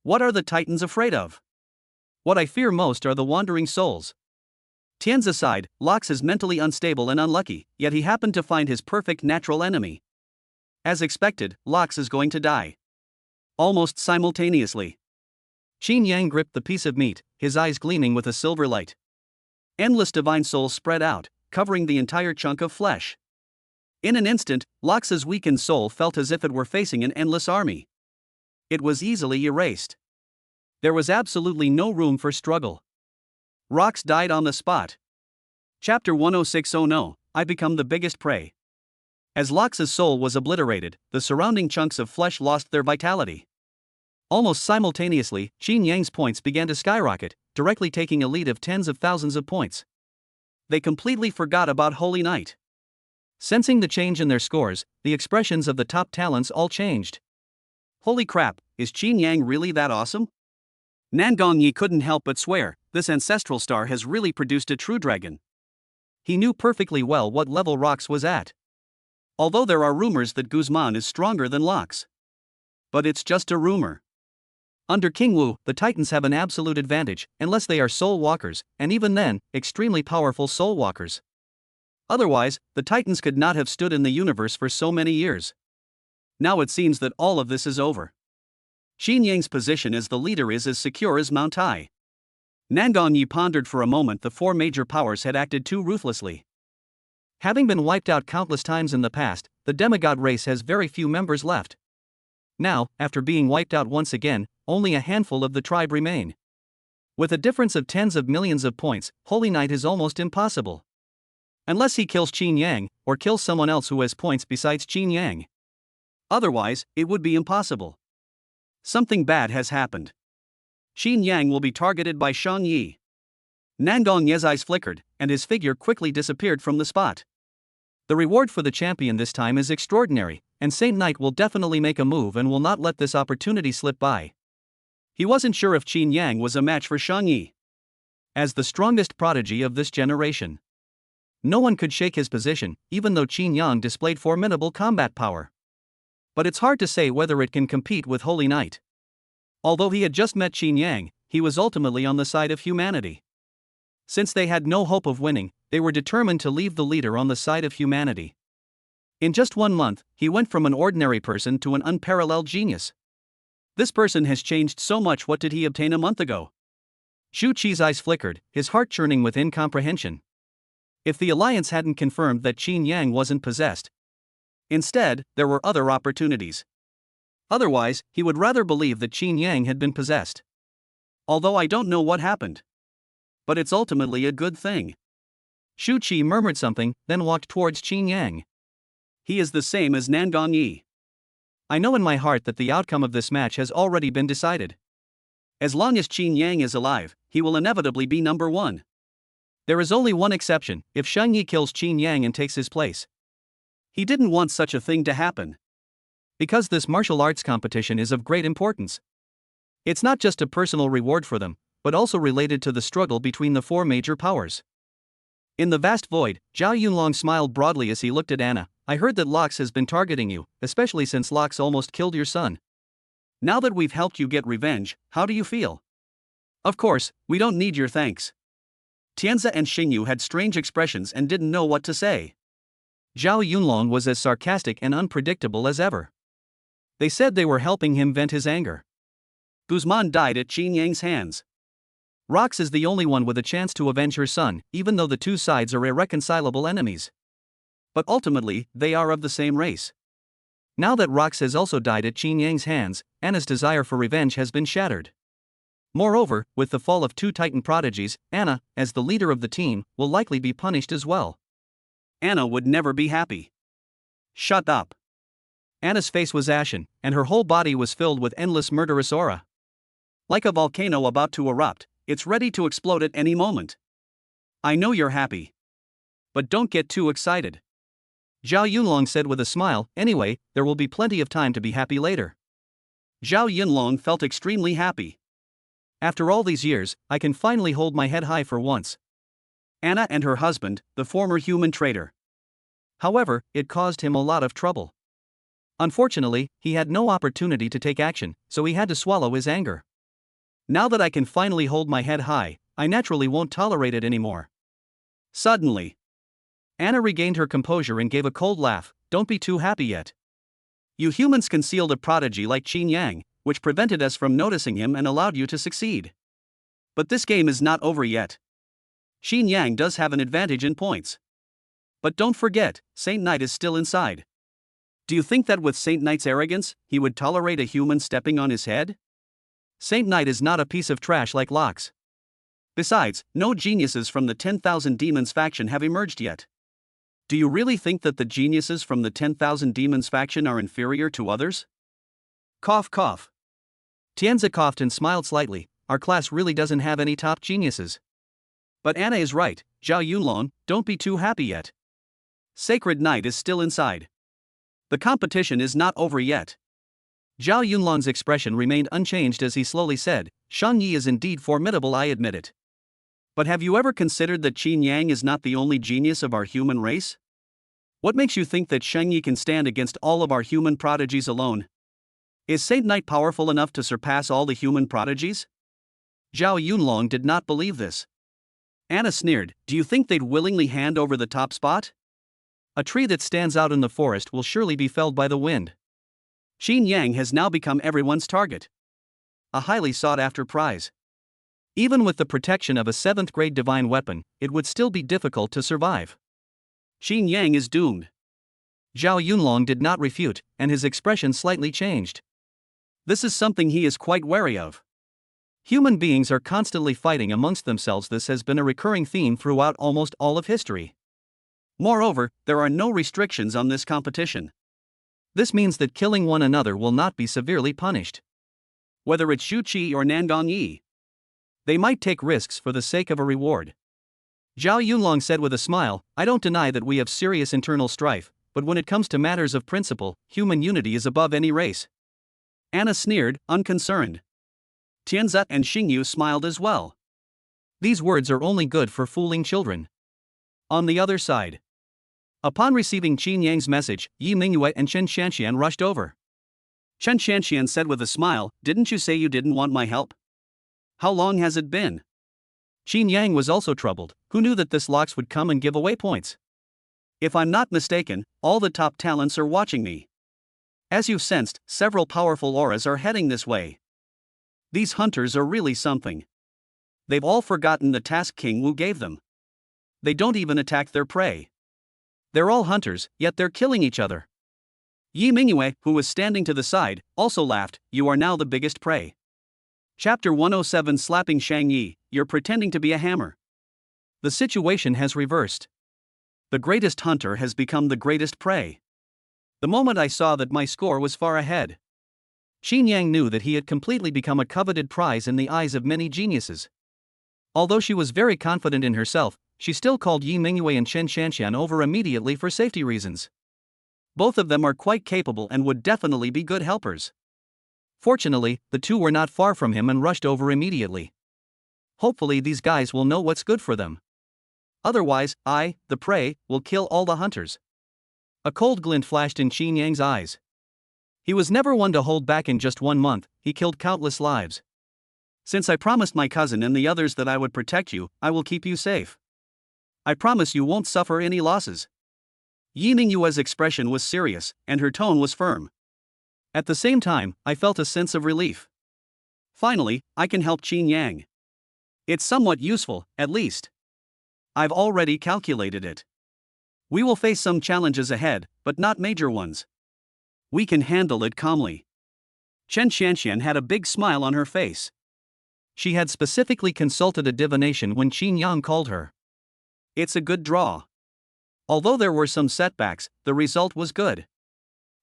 What are the Titans afraid of? What I fear most are the wandering souls. Tianzi sighed, Lox is mentally unstable and unlucky, yet he happened to find his perfect natural enemy. As expected, Lox is going to die. Almost simultaneously, Qin Yang gripped the piece of meat, his eyes gleaming with a silver light. Endless divine souls spread out, covering the entire chunk of flesh. In an instant, Lox's weakened soul felt as if it were facing an endless army. It was easily erased. There was absolutely no room for struggle. Rox died on the spot. Chapter 106. Oh no, I become the biggest prey. As Lox's soul was obliterated, the surrounding chunks of flesh lost their vitality. Almost simultaneously, Qin Yang's points began to skyrocket, directly taking a lead of tens of thousands of points. They completely forgot about Holy Knight. Sensing the change in their scores, the expressions of the top talents all changed. Holy crap, is Qin Yang really that awesome? Nangong Yi couldn't help but swear, this ancestral star has really produced a true dragon. He knew perfectly well what level Rox was at. Although there are rumors that Guzman is stronger than Lox. But it's just a rumor. Under King Wu, the Titans have an absolute advantage, unless they are soul walkers, and even then, extremely powerful soul walkers. Otherwise, the Titans could not have stood in the universe for so many years. Now it seems that all of this is over. Qin Yang's position as the leader is as secure as Mount Tai. Nangong Yi pondered for a moment. The 4 major powers had acted too ruthlessly. Having been wiped out countless times in the past, the demigod race has very few members left. Now, after being wiped out once again, only a handful of the tribe remain. With a difference of tens of millions of points, Holy Knight is almost impossible. Unless he kills Qin Yang, or kills someone else who has points besides Qin Yang. Otherwise, it would be impossible. Something bad has happened. Qin Yang will be targeted by Shang Yi. Nangong Ye's eyes flickered, and his figure quickly disappeared from the spot. The reward for the champion this time is extraordinary, and Saint Knight will definitely make a move and will not let this opportunity slip by. He wasn't sure if Qin Yang was a match for Shang Yi. As the strongest prodigy of this generation, no one could shake his position, even though Qin Yang displayed formidable combat power. But it's hard to say whether it can compete with Holy Knight. Although he had just met Qin Yang, he was ultimately on the side of humanity. Since they had no hope of winning, they were determined to leave the leader on the side of humanity. In just 1 month, he went from an ordinary person to an unparalleled genius. This person has changed so much. What did he obtain a month ago? Shu Qi's eyes flickered, his heart churning with incomprehension. If the Alliance hadn't confirmed that Qin Yang wasn't possessed. Instead, there were other opportunities. Otherwise, he would rather believe that Qin Yang had been possessed. Although I don't know what happened. But it's ultimately a good thing. Shu Qi murmured something, then walked towards Qin Yang. He is the same as Nangong Yi. I know in my heart that the outcome of this match has already been decided. As long as Qin Yang is alive, he will inevitably be number 1. There is only one exception: if Shang Yi kills Qin Yang and takes his place. He didn't want such a thing to happen. Because this martial arts competition is of great importance. It's not just a personal reward for them, but also related to the struggle between the 4 major powers. In the vast void, Zhao Yunlong smiled broadly as he looked at Anna. I heard that Lox has been targeting you, especially since Lox almost killed your son. Now that we've helped you get revenge, how do you feel? Of course, we don't need your thanks. Tianzi and Xingyu had strange expressions and didn't know what to say. Zhao Yunlong was as sarcastic and unpredictable as ever. They said they were helping him vent his anger. Guzman died at Qin Yang's hands. Rox is the only one with a chance to avenge her son, even though the two sides are irreconcilable enemies. But ultimately, they are of the same race. Now that Rox has also died at Qin Yang's hands, Anna's desire for revenge has been shattered. Moreover, with the fall of 2 Titan prodigies, Anna, as the leader of the team, will likely be punished as well. Anna would never be happy. Shut up. Anna's face was ashen, and her whole body was filled with endless murderous aura. Like a volcano about to erupt, it's ready to explode at any moment. I know you're happy. But don't get too excited. Zhao Yunlong said with a smile. Anyway, there will be plenty of time to be happy later. Zhao Yunlong felt extremely happy. After all these years, I can finally hold my head high for once. Anna and her husband, the former human traitor. However, it caused him a lot of trouble. Unfortunately, he had no opportunity to take action, so he had to swallow his anger. Now that I can finally hold my head high, I naturally won't tolerate it anymore. Suddenly, Anna regained her composure and gave a cold laugh. Don't be too happy yet. You humans concealed a prodigy like Qin Yang, which prevented us from noticing him and allowed you to succeed. But this game is not over yet. Qin Yang does have an advantage in points. But don't forget, Saint Knight is still inside. Do you think that with Saint Knight's arrogance, he would tolerate a human stepping on his head? Saint Knight is not a piece of trash like Lox. Besides, no geniuses from the 10,000 Demons faction have emerged yet. Do you really think that the geniuses from the 10,000 Demons faction are inferior to others? Cough cough. Tianzi coughed and smiled slightly. Our class really doesn't have any top geniuses. But Anna is right, Zhao Yunlong, don't be too happy yet. Sacred Knight is still inside. The competition is not over yet. Zhao Yunlong's expression remained unchanged as he slowly said, Shang Yi is indeed formidable, I admit it. But have you ever considered that Qin Yang is not the only genius of our human race? What makes you think that Shang Yi can stand against all of our human prodigies alone? Is Saint Knight powerful enough to surpass all the human prodigies? Zhao Yunlong did not believe this. Anna sneered, do you think they'd willingly hand over the top spot? A tree that stands out in the forest will surely be felled by the wind. Qin Yang has now become everyone's target. A highly sought-after prize. Even with the protection of a 7th-grade divine weapon, it would still be difficult to survive. Qin Yang is doomed. Zhao Yunlong did not refute, and his expression slightly changed. This is something he is quite wary of. Human beings are constantly fighting amongst themselves. This has been a recurring theme throughout almost all of history. Moreover, there are no restrictions on this competition. This means that killing one another will not be severely punished. Whether it's Xu Qi or Nangong Yi. They might take risks for the sake of a reward. Zhao Yunlong said with a smile, I don't deny that we have serious internal strife, but when it comes to matters of principle, human unity is above any race. Anna sneered, unconcerned. Tianzi and Xingyu smiled as well. These words are only good for fooling children. On the other side. Upon receiving Qin Yang's message, Yi Mingyue and Chen Shanxian rushed over. Chen Shanxian said with a smile, didn't you say you didn't want my help? How long has it been? Qin Yang was also troubled. Who knew that this Lox would come and give away points? If I'm not mistaken, all the top talents are watching me. As you've sensed, several powerful auras are heading this way. These hunters are really something. They've all forgotten the task King Wu gave them. They don't even attack their prey. They're all hunters, yet they're killing each other. Yi Mingyue, who was standing to the side, also laughed, you are now the biggest prey. Chapter 107 Slapping Shang Yi, you're pretending to be a hammer. The situation has reversed. The greatest hunter has become the greatest prey. The moment I saw that my score was far ahead. Qin Yang knew that he had completely become a coveted prize in the eyes of many geniuses. Although she was very confident in herself, she still called Yi Mingyue and Chen Shanshan over immediately for safety reasons. Both of them are quite capable and would definitely be good helpers. Fortunately, the two were not far from him and rushed over immediately. Hopefully these guys will know what's good for them. Otherwise, I, the prey, will kill all the hunters. A cold glint flashed in Qin Yang's eyes. He was never one to hold back. In just 1 month, he killed countless lives. Since I promised my cousin and the others that I would protect you, I will keep you safe. I promise you won't suffer any losses. Yi Mingyue's expression was serious, and her tone was firm. At the same time, I felt a sense of relief. Finally, I can help Qin Yang. It's somewhat useful, at least. I've already calculated it. We will face some challenges ahead, but not major ones. We can handle it calmly. Chen Shanshan had a big smile on her face. She had specifically consulted a divination when Qin Yang called her. It's a good draw. Although there were some setbacks, the result was good.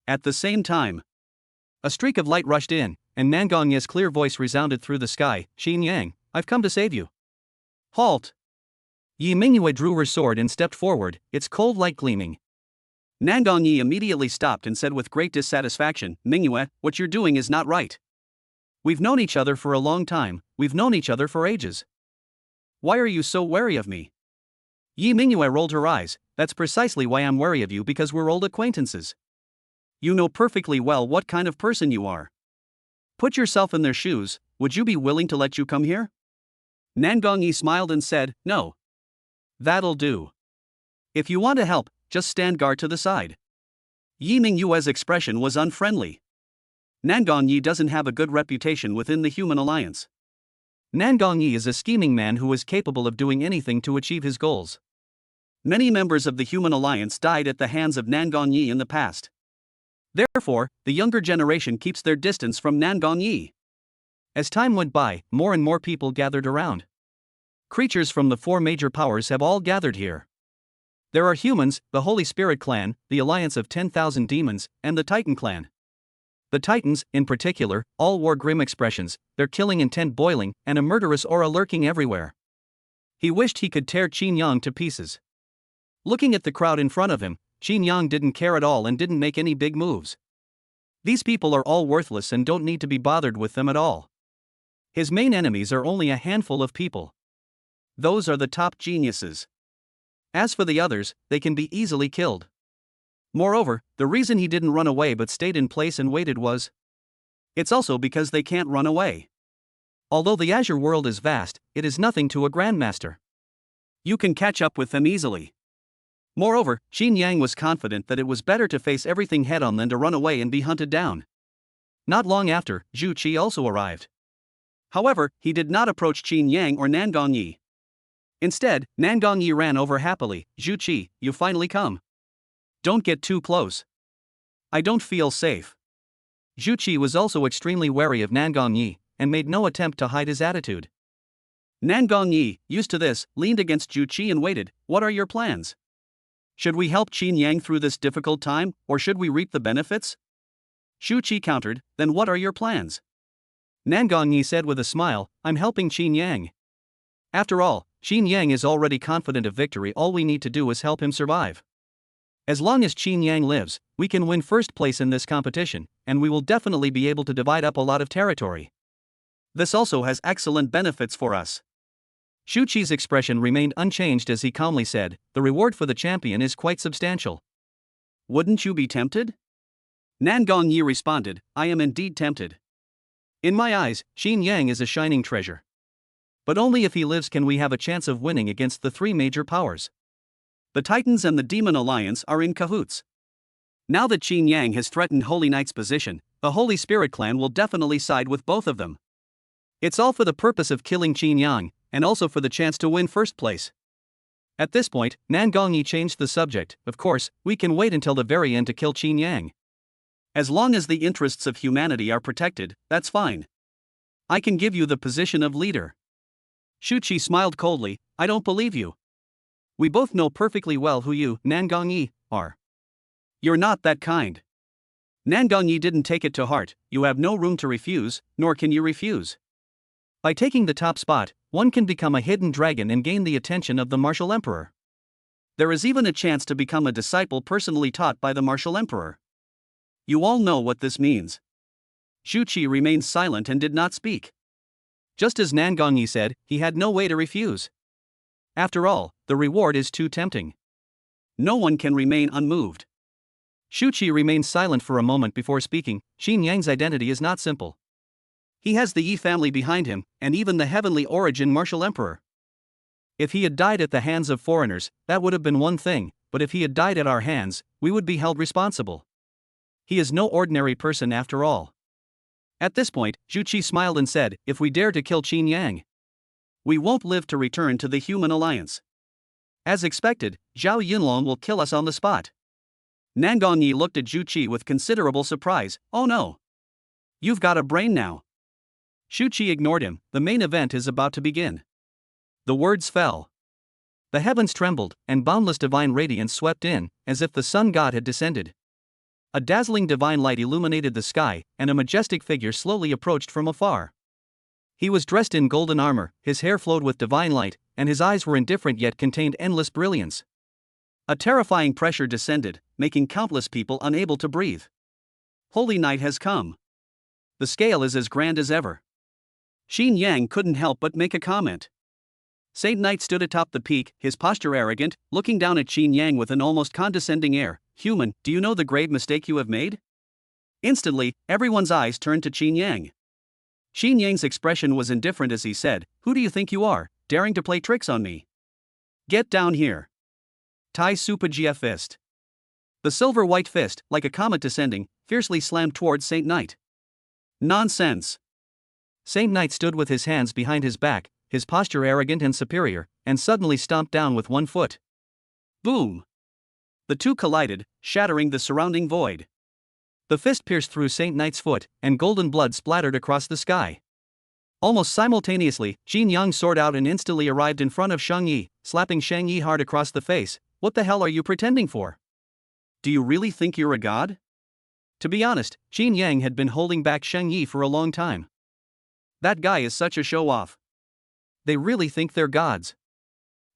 At the same time, a streak of light rushed in, and Nangongye's clear voice resounded through the sky. Qin Yang, I've come to save you. Halt! Yi Mingyue drew her sword and stepped forward, its cold light gleaming. Nangongye immediately stopped and said with great dissatisfaction, Mingyue, what you're doing is not right. We've known each other for a long time, we've known each other for ages. Why are you so wary of me? Yi Mingyue rolled her eyes. That's precisely why I'm wary of you, because we're old acquaintances. You know perfectly well what kind of person you are. Put yourself in their shoes, would you be willing to let you come here? Nangongye smiled and said, no. That'll do. If you want to help, just stand guard to the side. Yi Mingyue's expression was unfriendly. Nangongye doesn't have a good reputation within the human alliance. Nangongye is a scheming man who is capable of doing anything to achieve his goals. Many members of the human alliance died at the hands of Nangongye in the past. Therefore, the younger generation keeps their distance from Nangongye. As time went by, more and more people gathered around. Creatures from the 4 major powers have all gathered here. There are humans, the Holy Spirit clan, the alliance of 10,000 demons, and the Titan clan. The Titans, in particular, all wore grim expressions, their killing intent boiling, and a murderous aura lurking everywhere. He wished he could tear Qin Yang to pieces. Looking at the crowd in front of him, Qin Yang didn't care at all and didn't make any big moves. These people are all worthless and don't need to be bothered with them at all. His main enemies are only a handful of people. Those are the top geniuses. As for the others, they can be easily killed. Moreover, the reason he didn't run away but stayed in place and waited was, it's also because they can't run away. Although the Azure world is vast, it is nothing to a Grandmaster. You can catch up with them easily. Moreover, Qin Yang was confident that it was better to face everything head-on than to run away and be hunted down. Not long after, Zhu Qi also arrived. However, he did not approach Qin Yang or Nangongye. Instead, Nangongye ran over happily. Zhu Qi, you finally come. Don't get too close. I don't feel safe. Zhu Qi was also extremely wary of Nangongye, and made no attempt to hide his attitude. Nangongye, used to this, leaned against Zhu Qi and waited. What are your plans? Should we help Qin Yang through this difficult time, or should we reap the benefits? Zhu Qi countered, then what are your plans? Nangongye said with a smile, I'm helping Qin Yang. After all, Qin Yang is already confident of victory. All we need to do is help him survive. As long as Qin Yang lives, we can win first place in this competition, and we will definitely be able to divide up a lot of territory. This also has excellent benefits for us. Zhu Qi's expression remained unchanged as he calmly said, the reward for the champion is quite substantial. Wouldn't you be tempted? Nangongye responded, I am indeed tempted. In my eyes, Qin Yang is a shining treasure. But only if he lives can we have a chance of winning against the 3 major powers. The Titans and the Demon Alliance are in cahoots. Now that Qin Yang has threatened Holy Knight's position, the Holy Spirit clan will definitely side with both of them. It's all for the purpose of killing Qin Yang, and also for the chance to win first place. At this point, Nangongye changed the subject. Of course, we can wait until the very end to kill Qin Yang. As long as the interests of humanity are protected, that's fine. I can give you the position of leader. Zhu Qi smiled coldly, I don't believe you. We both know perfectly well who you, Nangongye, are. You're not that kind. Nangongyi didn't take it to heart. You have no room to refuse, nor can you refuse. By taking the top spot, one can become a hidden dragon and gain the attention of the martial emperor. There is even a chance to become a disciple personally taught by the martial emperor. You all know what this means. Zhu Qi remained silent and did not speak. Just as Nangongyi said, he had no way to refuse. After all, the reward is too tempting. No one can remain unmoved. Zhu Qi remained silent for a moment before speaking. Xing Yang's identity is not simple. He has the Yi family behind him, and even the heavenly origin martial emperor. If he had died at the hands of foreigners, that would have been one thing, but if he had died at our hands, we would be held responsible. He is no ordinary person after all. At this point, Zhu Qi smiled and said, if we dare to kill Qin Yang, we won't live to return to the human alliance. As expected, Zhao Yunlong will kill us on the spot. Nangongyi looked at Zhu Qi with considerable surprise. Oh no! You've got a brain now. Zhu Qi ignored him. The main event is about to begin. The words fell. The heavens trembled, and boundless divine radiance swept in, as if the sun god had descended. A dazzling divine light illuminated the sky, and a majestic figure slowly approached from afar. He was dressed in golden armor, his hair flowed with divine light, and his eyes were indifferent yet contained endless brilliance. A terrifying pressure descended, making countless people unable to breathe. Holy night has come. The scale is as grand as ever. Xing Yang couldn't help but make a comment. Saint Knight stood atop the peak, his posture arrogant, looking down at Xing Yang with an almost condescending air. Human, do you know the grave mistake you have made? Instantly, everyone's eyes turned to Xing Yang. Xing Yang's expression was indifferent as he said, who do you think you are, daring to play tricks on me? Get down here. Tai Supajia fist. The silver-white fist, like a comet descending, fiercely slammed towards Saint Knight. Nonsense. Saint Knight stood with his hands behind his back, his posture arrogant and superior, and suddenly stomped down with one foot. Boom! The two collided, shattering the surrounding void. The fist pierced through Saint Knight's foot, and golden blood splattered across the sky. Almost simultaneously, Xing Yang soared out and instantly arrived in front of Shang Yi, slapping Shang Yi hard across the face. What the hell are you pretending for? Do you really think you're a god? To be honest, Xing Yang had been holding back Shang Yi for a long time. That guy is such a show-off. They really think they're gods.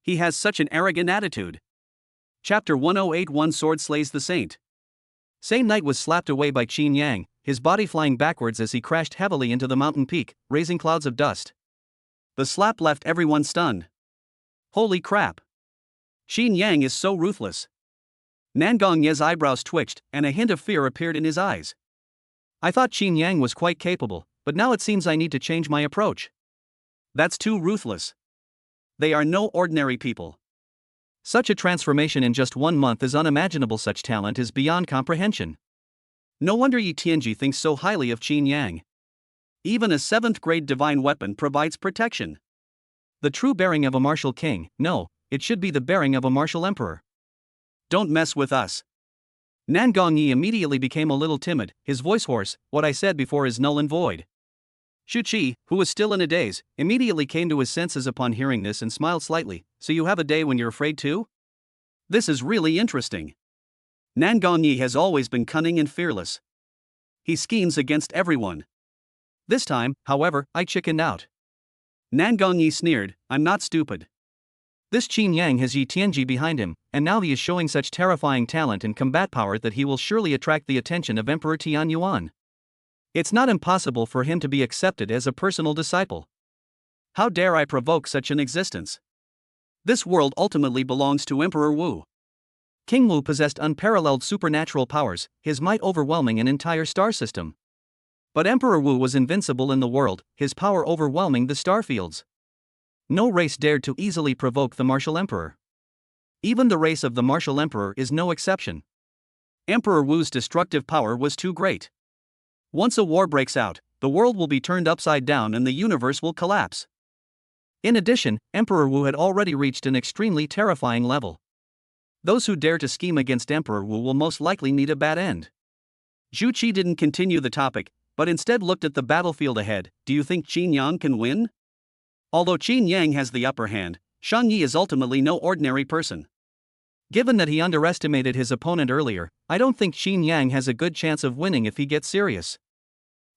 He has such an arrogant attitude. Chapter 1081 Sword Slays the Saint. Saint Knight was slapped away by Xing Yang, his body flying backwards as he crashed heavily into the mountain peak, raising clouds of dust. The slap left everyone stunned. Holy crap! Xing Yang is so ruthless. Nangongyi's eyebrows twitched, and a hint of fear appeared in his eyes. I thought Xing Yang was quite capable, but now it seems I need to change my approach. That's too ruthless. They are no ordinary people. Such a transformation in just 1 month is unimaginable. Such talent is beyond comprehension. No wonder Yi Tianji thinks so highly of Qin Yang. Even a 7th grade divine weapon provides protection. The true bearing of a martial king, no, it should be the bearing of a martial emperor. Don't mess with us. Nangongyi immediately became a little timid, his voice hoarse. What I said before is null and void. Zhu Qi, who was still in a daze, immediately came to his senses upon hearing this and smiled slightly. So you have a day when you're afraid too? This is really interesting. Nangongyi has always been cunning and fearless. He schemes against everyone. This time, however, I chickened out. Nangongyi sneered, I'm not stupid. This Qin Yang has Yi Tianji behind him, and now he is showing such terrifying talent and combat power that he will surely attract the attention of Emperor Tian Yuan. It's not impossible for him to be accepted as a personal disciple. How dare I provoke such an existence? This world ultimately belongs to Emperor Wu. King Wu possessed unparalleled supernatural powers, his might overwhelming an entire star system. But Emperor Wu was invincible in the world, his power overwhelming the star fields. No race dared to easily provoke the martial emperor. Even the race of the martial emperor is no exception. Emperor Wu's destructive power was too great. Once a war breaks out, the world will be turned upside down and the universe will collapse. In addition, Emperor Wu had already reached an extremely terrifying level. Those who dare to scheme against Emperor Wu will most likely meet a bad end. Zhu Qi didn't continue the topic, but instead looked at the battlefield ahead. Do you think Qin Yang can win? Although Qin Yang has the upper hand, Shang Yi is ultimately no ordinary person. Given that he underestimated his opponent earlier, I don't think Qin Yang has a good chance of winning if he gets serious.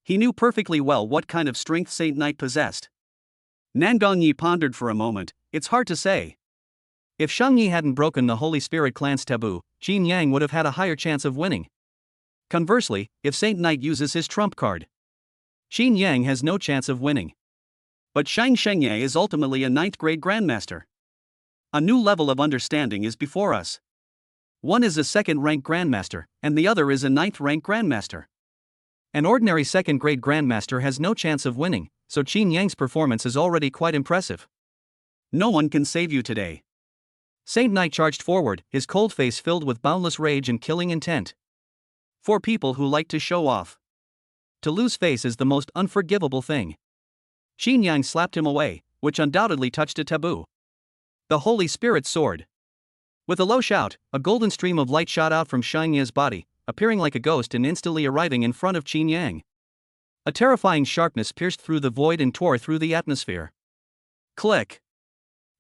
He knew perfectly well what kind of strength Saint Knight possessed. Nan Gongyi pondered for a moment. It's hard to say. If Shangyi hadn't broken the Holy Spirit clan's taboo, Qin Yang would have had a higher chance of winning. Conversely, if Saint Knight uses his trump card, Qin Yang has no chance of winning. But Shang Shengye is ultimately a 9th grade grandmaster. A new level of understanding is before us. One is a 2nd rank grandmaster, and the other is a 9th rank grandmaster. An ordinary 2nd grade grandmaster has no chance of winning, so Qin Yang's performance is already quite impressive. No one can save you today. Saint Knight charged forward, his cold face filled with boundless rage and killing intent. For people who like to show off, to lose face is the most unforgivable thing. Qin Yang slapped him away, which undoubtedly touched a taboo. The Holy Spirit sword. With a low shout, a golden stream of light shot out from Shangye's body, appearing like a ghost and instantly arriving in front of Qin Yang. A terrifying sharpness pierced through the void and tore through the atmosphere. Click.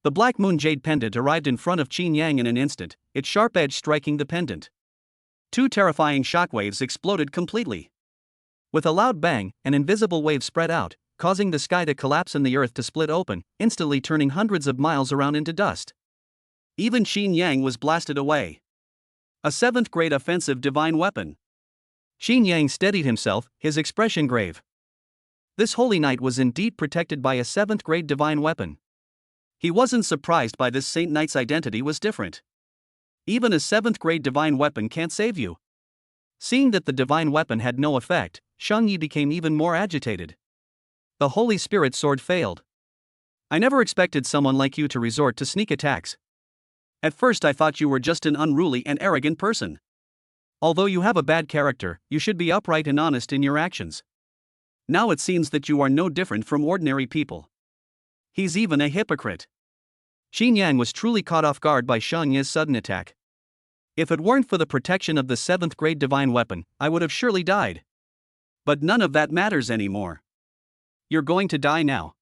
The Black Moon Jade pendant arrived in front of Qin Yang in an instant, its sharp edge striking the pendant. 2 terrifying shockwaves exploded completely. With a loud bang, an invisible wave spread out, causing the sky to collapse and the earth to split open, instantly turning hundreds of miles around into dust. Even Qin Yang was blasted away. A 7th grade offensive divine weapon. Qin Yang steadied himself, his expression grave. This holy knight was indeed protected by a 7th grade divine weapon. He wasn't surprised by this Saint Knight's identity was different. Even a 7th grade divine weapon can't save you. Seeing that the divine weapon had no effect, Shangyi became even more agitated. The Holy Spirit sword failed. I never expected someone like you to resort to sneak attacks. At first I thought you were just an unruly and arrogant person. Although you have a bad character, you should be upright and honest in your actions. Now it seems that you are no different from ordinary people. He's even a hypocrite. Qin Yang was truly caught off guard by Shangyi's sudden attack. If it weren't for the protection of the 7th grade divine weapon, I would have surely died. But none of that matters anymore. You're going to die now.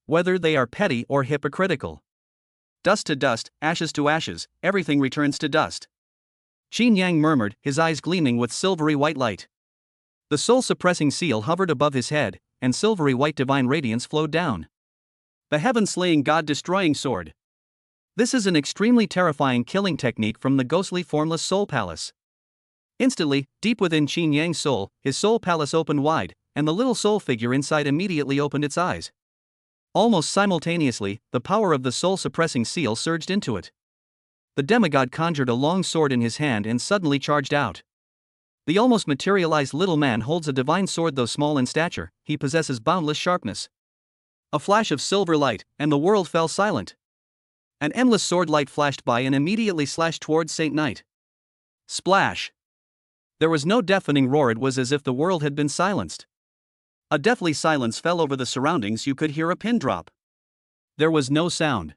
Whether they are petty or hypocritical. Dust to dust, ashes to ashes, everything returns to dust. Qin Yang murmured, his eyes gleaming with silvery white light. The soul-suppressing seal hovered above his head, and silvery white divine radiance flowed down. The heaven-slaying god-destroying sword. This is an extremely terrifying killing technique from the ghostly formless soul palace. Instantly, deep within Qin Yang's soul, his soul palace opened wide, and the little soul figure inside immediately opened its eyes. Almost simultaneously, the power of the soul-suppressing seal surged into it. The demigod conjured a long sword in his hand and suddenly charged out. The almost materialized little man holds a divine sword. Though small in stature, he possesses boundless sharpness. A flash of silver light, and the world fell silent. An endless sword light flashed by and immediately slashed towards Saint Knight. Splash! There was no deafening roar. It was as if the world had been silenced. A deathly silence fell over the surroundings. You could hear a pin drop. There was no sound.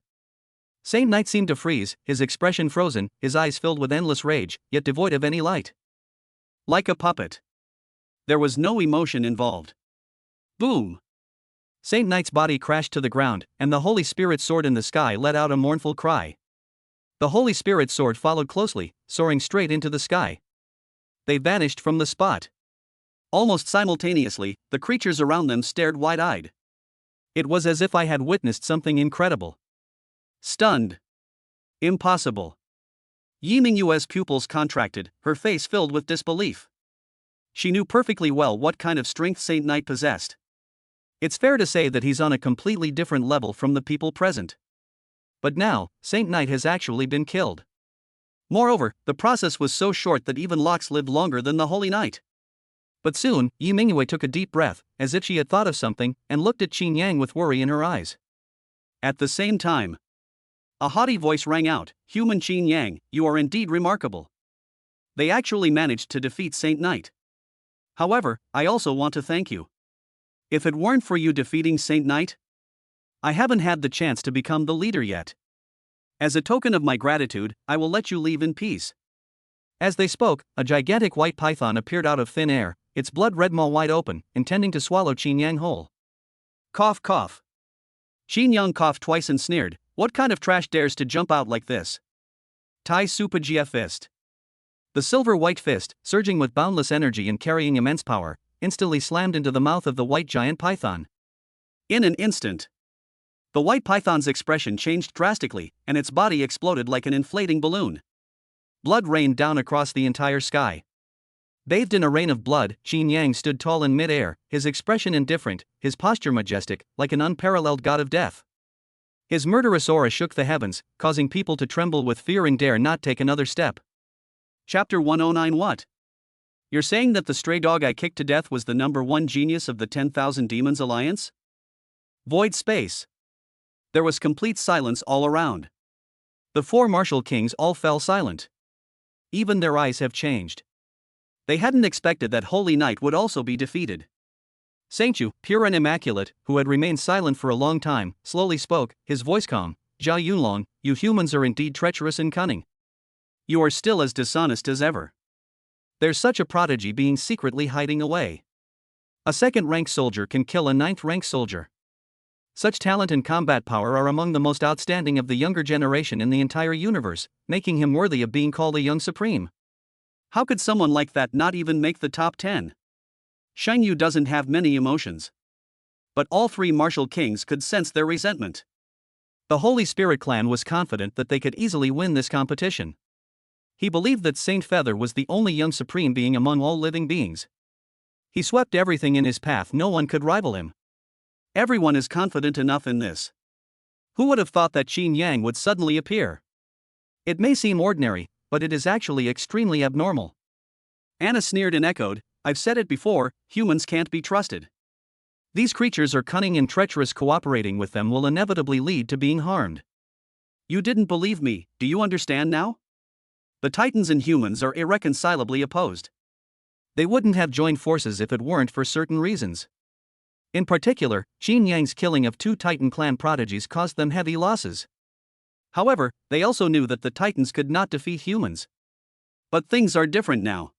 Saint Knight seemed to freeze, his expression frozen, his eyes filled with endless rage, yet devoid of any light. Like a puppet. There was no emotion involved. Boom! Saint Knight's body crashed to the ground, and the Holy Spirit sword in the sky let out a mournful cry. The Holy Spirit sword followed closely, soaring straight into the sky. They vanished from the spot. Almost simultaneously, the creatures around them stared wide-eyed. It was as if I had witnessed something incredible. Stunned. Impossible. Yiming Yue's pupils contracted, her face filled with disbelief. She knew perfectly well what kind of strength Saint Knight possessed. It's fair to say that he's on a completely different level from the people present. But now, Saint Knight has actually been killed. Moreover, the process was so short that even Locks lived longer than the Holy Knight. But soon, Yiming Yue took a deep breath, as if she had thought of something, and looked at Qin Yang with worry in her eyes. At the same time, a haughty voice rang out, "Human Qin Yang, you are indeed remarkable. They actually managed to defeat Saint Knight. However, I also want to thank you. If it weren't for you defeating Saint Knight, I haven't had the chance to become the leader yet. As a token of my gratitude, I will let you leave in peace." As they spoke, a gigantic white python appeared out of thin air, its blood-red maw wide open, intending to swallow Qin Yang whole. Cough cough. Qin Yang coughed twice and sneered, "What kind of trash dares to jump out like this?" Tai Supajia Fist. The silver-white fist, surging with boundless energy and carrying immense power, instantly slammed into the mouth of the white giant python. In an instant, the white python's expression changed drastically, and its body exploded like an inflating balloon. Blood rained down across the entire sky. Bathed in a rain of blood, Qin Yang stood tall in mid-air, his expression indifferent, his posture majestic, like an unparalleled god of death. His murderous aura shook the heavens, causing people to tremble with fear and dare not take another step. Chapter 109. What? You're saying that the stray dog I kicked to death was the #1 genius of the 10,000 Demons Alliance? Void space. There was complete silence all around. The 4 martial kings all fell silent. Even their eyes have changed. They hadn't expected that Holy Knight would also be defeated. Saintju, pure and immaculate, who had remained silent for a long time, slowly spoke, his voice calm. Zhao Yunlong, you humans are indeed treacherous and cunning. You are still as dishonest as ever. There's such a prodigy being secretly hiding away. A 2nd rank soldier can kill a 9th rank soldier. Such talent and combat power are among the most outstanding of the younger generation in the entire universe, making him worthy of being called a young supreme. How could someone like that not even make the top 10? Shang Yu doesn't have many emotions. But all 3 martial kings could sense their resentment. The Holy Spirit clan was confident that they could easily win this competition. He believed that Saint Feather was the only young supreme being among all living beings. He swept everything in his path, no one could rival him. Everyone is confident enough in this. Who would have thought that Qin Yang would suddenly appear? It may seem ordinary, but it is actually extremely abnormal. Anna sneered and echoed, I've said it before, humans can't be trusted. These creatures are cunning and treacherous, cooperating with them will inevitably lead to being harmed. You didn't believe me, do you understand now? The Titans and humans are irreconcilably opposed. They wouldn't have joined forces if it weren't for certain reasons. In particular, Qin Yang's killing of 2 Titan clan prodigies caused them heavy losses. However, they also knew that the Titans could not defeat humans. But things are different now.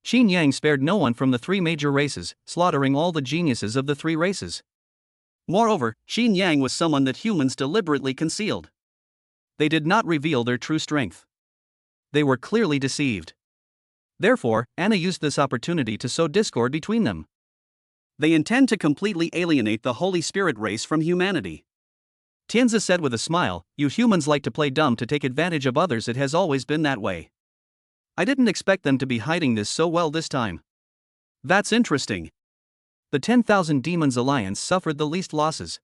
Qin Yang spared no one from the 3 major races, slaughtering all the geniuses of the 3 races. Moreover, Qin Yang was someone that humans deliberately concealed. They did not reveal their true strength. They were clearly deceived. Therefore, Anna used this opportunity to sow discord between them. They intend to completely alienate the Holy Spirit race from humanity. Tianzi said with a smile, you humans like to play dumb to take advantage of others, it has always been that way. I didn't expect them to be hiding this so well this time. That's interesting. The 10,000 Demons Alliance suffered the least losses.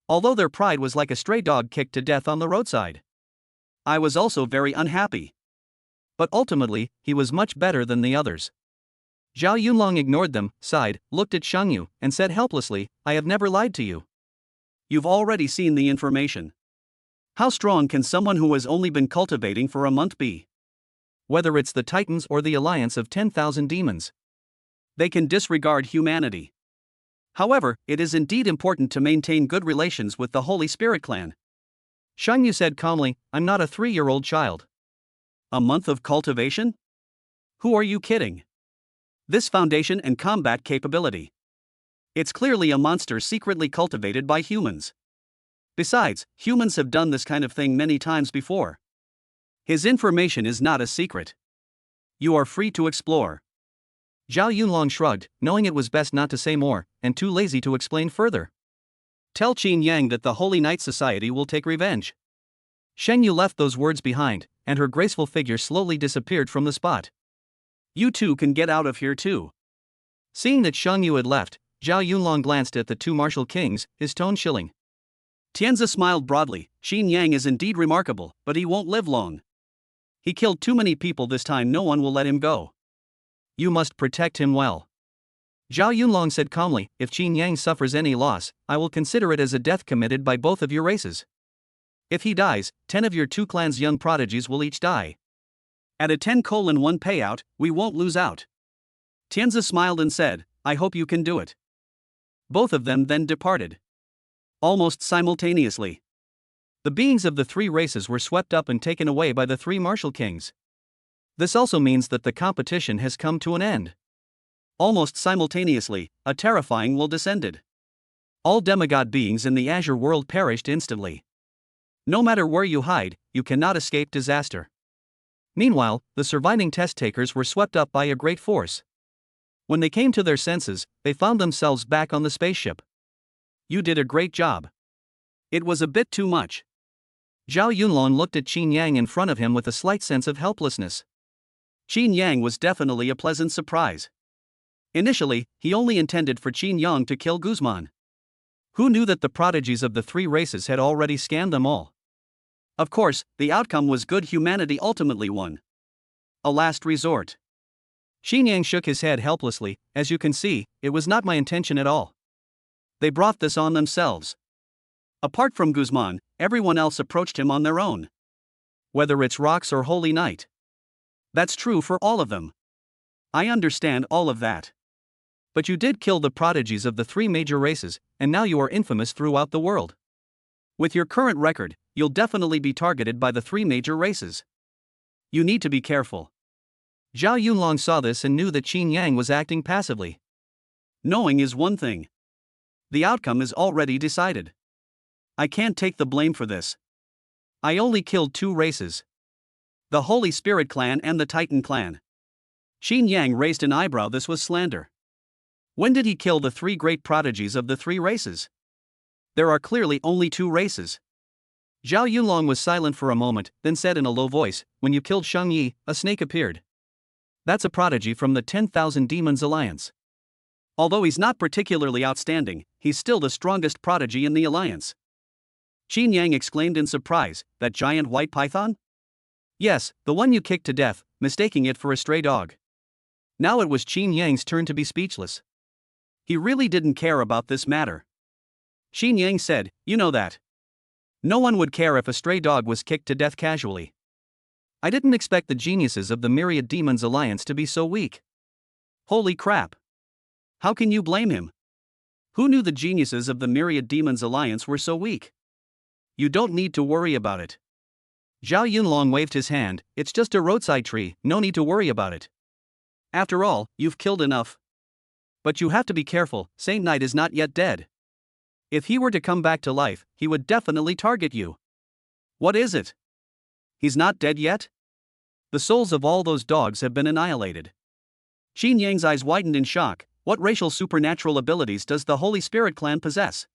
Although their pride was like a stray dog kicked to death on the roadside. I was also very unhappy. But ultimately, he was much better than the others. Zhao Yunlong ignored them, sighed, looked at Shangyu, and said helplessly, I have never lied to you. You've already seen the information. How strong can someone who has only been cultivating for a month be? Whether it's the Titans or the alliance of 10,000 demons. They can disregard humanity. However, it is indeed important to maintain good relations with the Holy Spirit clan. Shangyu said calmly, I'm not a 3-year-old child. A month of cultivation? Who are you kidding? This foundation and combat capability. It's clearly a monster secretly cultivated by humans. Besides, humans have done this kind of thing many times before. His information is not a secret. You are free to explore. Zhao Yunlong shrugged, knowing it was best not to say more, and too lazy to explain further. Tell Qin Yang that the Holy Knight Society will take revenge. Shengyu left those words behind, and her graceful figure slowly disappeared from the spot. You two can get out of here too. Seeing that Shengyu had left, Zhao Yunlong glanced at the 2 martial kings, his tone chilling. Tianzi smiled broadly, Qin Yang is indeed remarkable, but he won't live long. He killed too many people this time, no one will let him go. You must protect him well. Zhao Yunlong said calmly, if Qin Yang suffers any loss, I will consider it as a death committed by both of your races. If he dies, 10 of your 2 clans' young prodigies will each die. At a 10:1 payout, we won't lose out. Tianzi smiled and said, I hope you can do it. Both of them then departed. Almost simultaneously. The beings of the 3 races were swept up and taken away by the 3 martial kings. This also means that the competition has come to an end. Almost simultaneously, a terrifying will descended. All demigod beings in the Azure world perished instantly. No matter where you hide, you cannot escape disaster. Meanwhile, the surviving test takers were swept up by a great force. When they came to their senses, they found themselves back on the spaceship. You did a great job. It was a bit too much. Zhao Yunlong looked at Qin Yang in front of him with a slight sense of helplessness. Qin Yang was definitely a pleasant surprise. Initially, he only intended for Qin Yang to kill Guzman. Who knew that the prodigies of the three races had already scanned them all? Of course, the outcome was good. Humanity ultimately won. A last resort. Qin Yang shook his head helplessly. As you can see, it was not my intention at all. They brought this on themselves. Apart from Guzman, everyone else approached him on their own. Whether it's Rox or Holy Knight. That's true for all of them. I understand all of that. But you did kill the prodigies of the three major races, and now you are infamous throughout the world. With your current record, you'll definitely be targeted by the three major races. You need to be careful. Zhao Yunlong saw this and knew that Qin Yang was acting passively. Knowing is one thing. The outcome is already decided. I can't take the blame for this. I only killed two races. The Holy Spirit clan and the Titan clan. Qin Yang raised an eyebrow. This was slander. When did he kill the three great prodigies of the three races? There are clearly only two races. Zhao Yunlong was silent for a moment, then said in a low voice, "When you killed Shang Yi, a snake appeared. That's a prodigy from the 10,000 Demons Alliance. Although he's not particularly outstanding, he's still the strongest prodigy in the alliance." Qin Yang exclaimed in surprise, "That giant white python?" "Yes, the one you kicked to death, mistaking it for a stray dog." Now it was Qin Yang's turn to be speechless. He really didn't care about this matter. Qin Yang said, "You know that. No one would care if a stray dog was kicked to death casually. I didn't expect the geniuses of the Myriad Demons Alliance to be so weak." Holy crap. How can you blame him? Who knew the geniuses of the Myriad Demons Alliance were so weak? You don't need to worry about it. Zhao Yunlong waved his hand. "It's just a roadside tree, no need to worry about it. After all, you've killed enough. But you have to be careful, Saint Knight is not yet dead. If he were to come back to life, he would definitely target you." "What is it? He's not dead yet?" "The souls of all those dogs have been annihilated." Qin Yang's eyes widened in shock. What racial supernatural abilities does the Holy Spirit clan possess?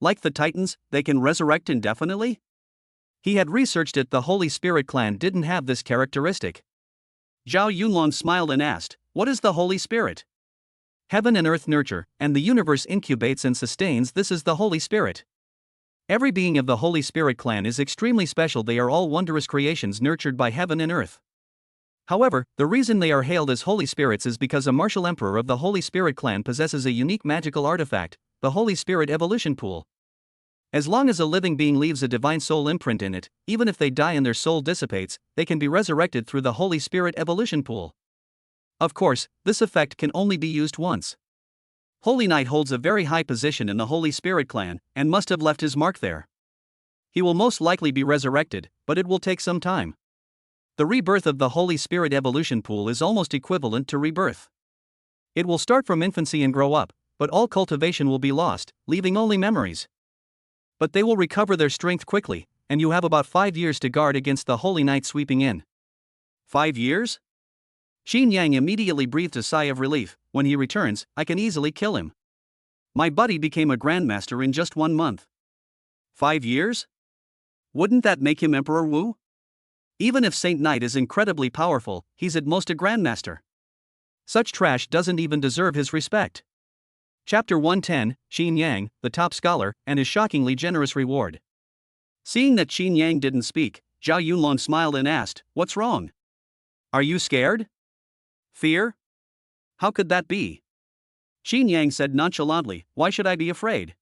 Like the Titans, they can resurrect indefinitely? He had researched it. The Holy Spirit clan didn't have this characteristic. Zhao Yunlong smiled and asked, "What is the Holy Spirit?" "Heaven and earth nurture, and the universe incubates and sustains. This is the Holy Spirit. Every being of the Holy Spirit clan is extremely special. They are all wondrous creations nurtured by heaven and earth. However, the reason they are hailed as Holy Spirits is because a martial emperor of the Holy Spirit clan possesses a unique magical artifact, the Holy Spirit Evolution Pool. As long as a living being leaves a divine soul imprint in it, even if they die and their soul dissipates, they can be resurrected through the Holy Spirit Evolution Pool. Of course, this effect can only be used once. Holy Knight holds a very high position in the Holy Spirit clan, and must have left his mark there. He will most likely be resurrected, but it will take some time. The rebirth of the Holy Spirit Evolution Pool is almost equivalent to rebirth. It will start from infancy and grow up, but all cultivation will be lost, leaving only memories. But they will recover their strength quickly, and you have about 5 years to guard against the Holy Knight sweeping in." 5 years? Qin Yang immediately breathed a sigh of relief. "When he returns, I can easily kill him. My buddy became a grandmaster in just 1 month. 5 years? Wouldn't that make him Emperor Wu? Even if Saint Knight is incredibly powerful, he's at most a grandmaster. Such trash doesn't even deserve his respect." Chapter 110, Qin Yang, the top scholar, and his shockingly generous reward. Seeing that Qin Yang didn't speak, Zhao Yunlong smiled and asked, "What's wrong? Are you scared? Fear? How could that be?" Qin Yang said nonchalantly, "Why should I be afraid?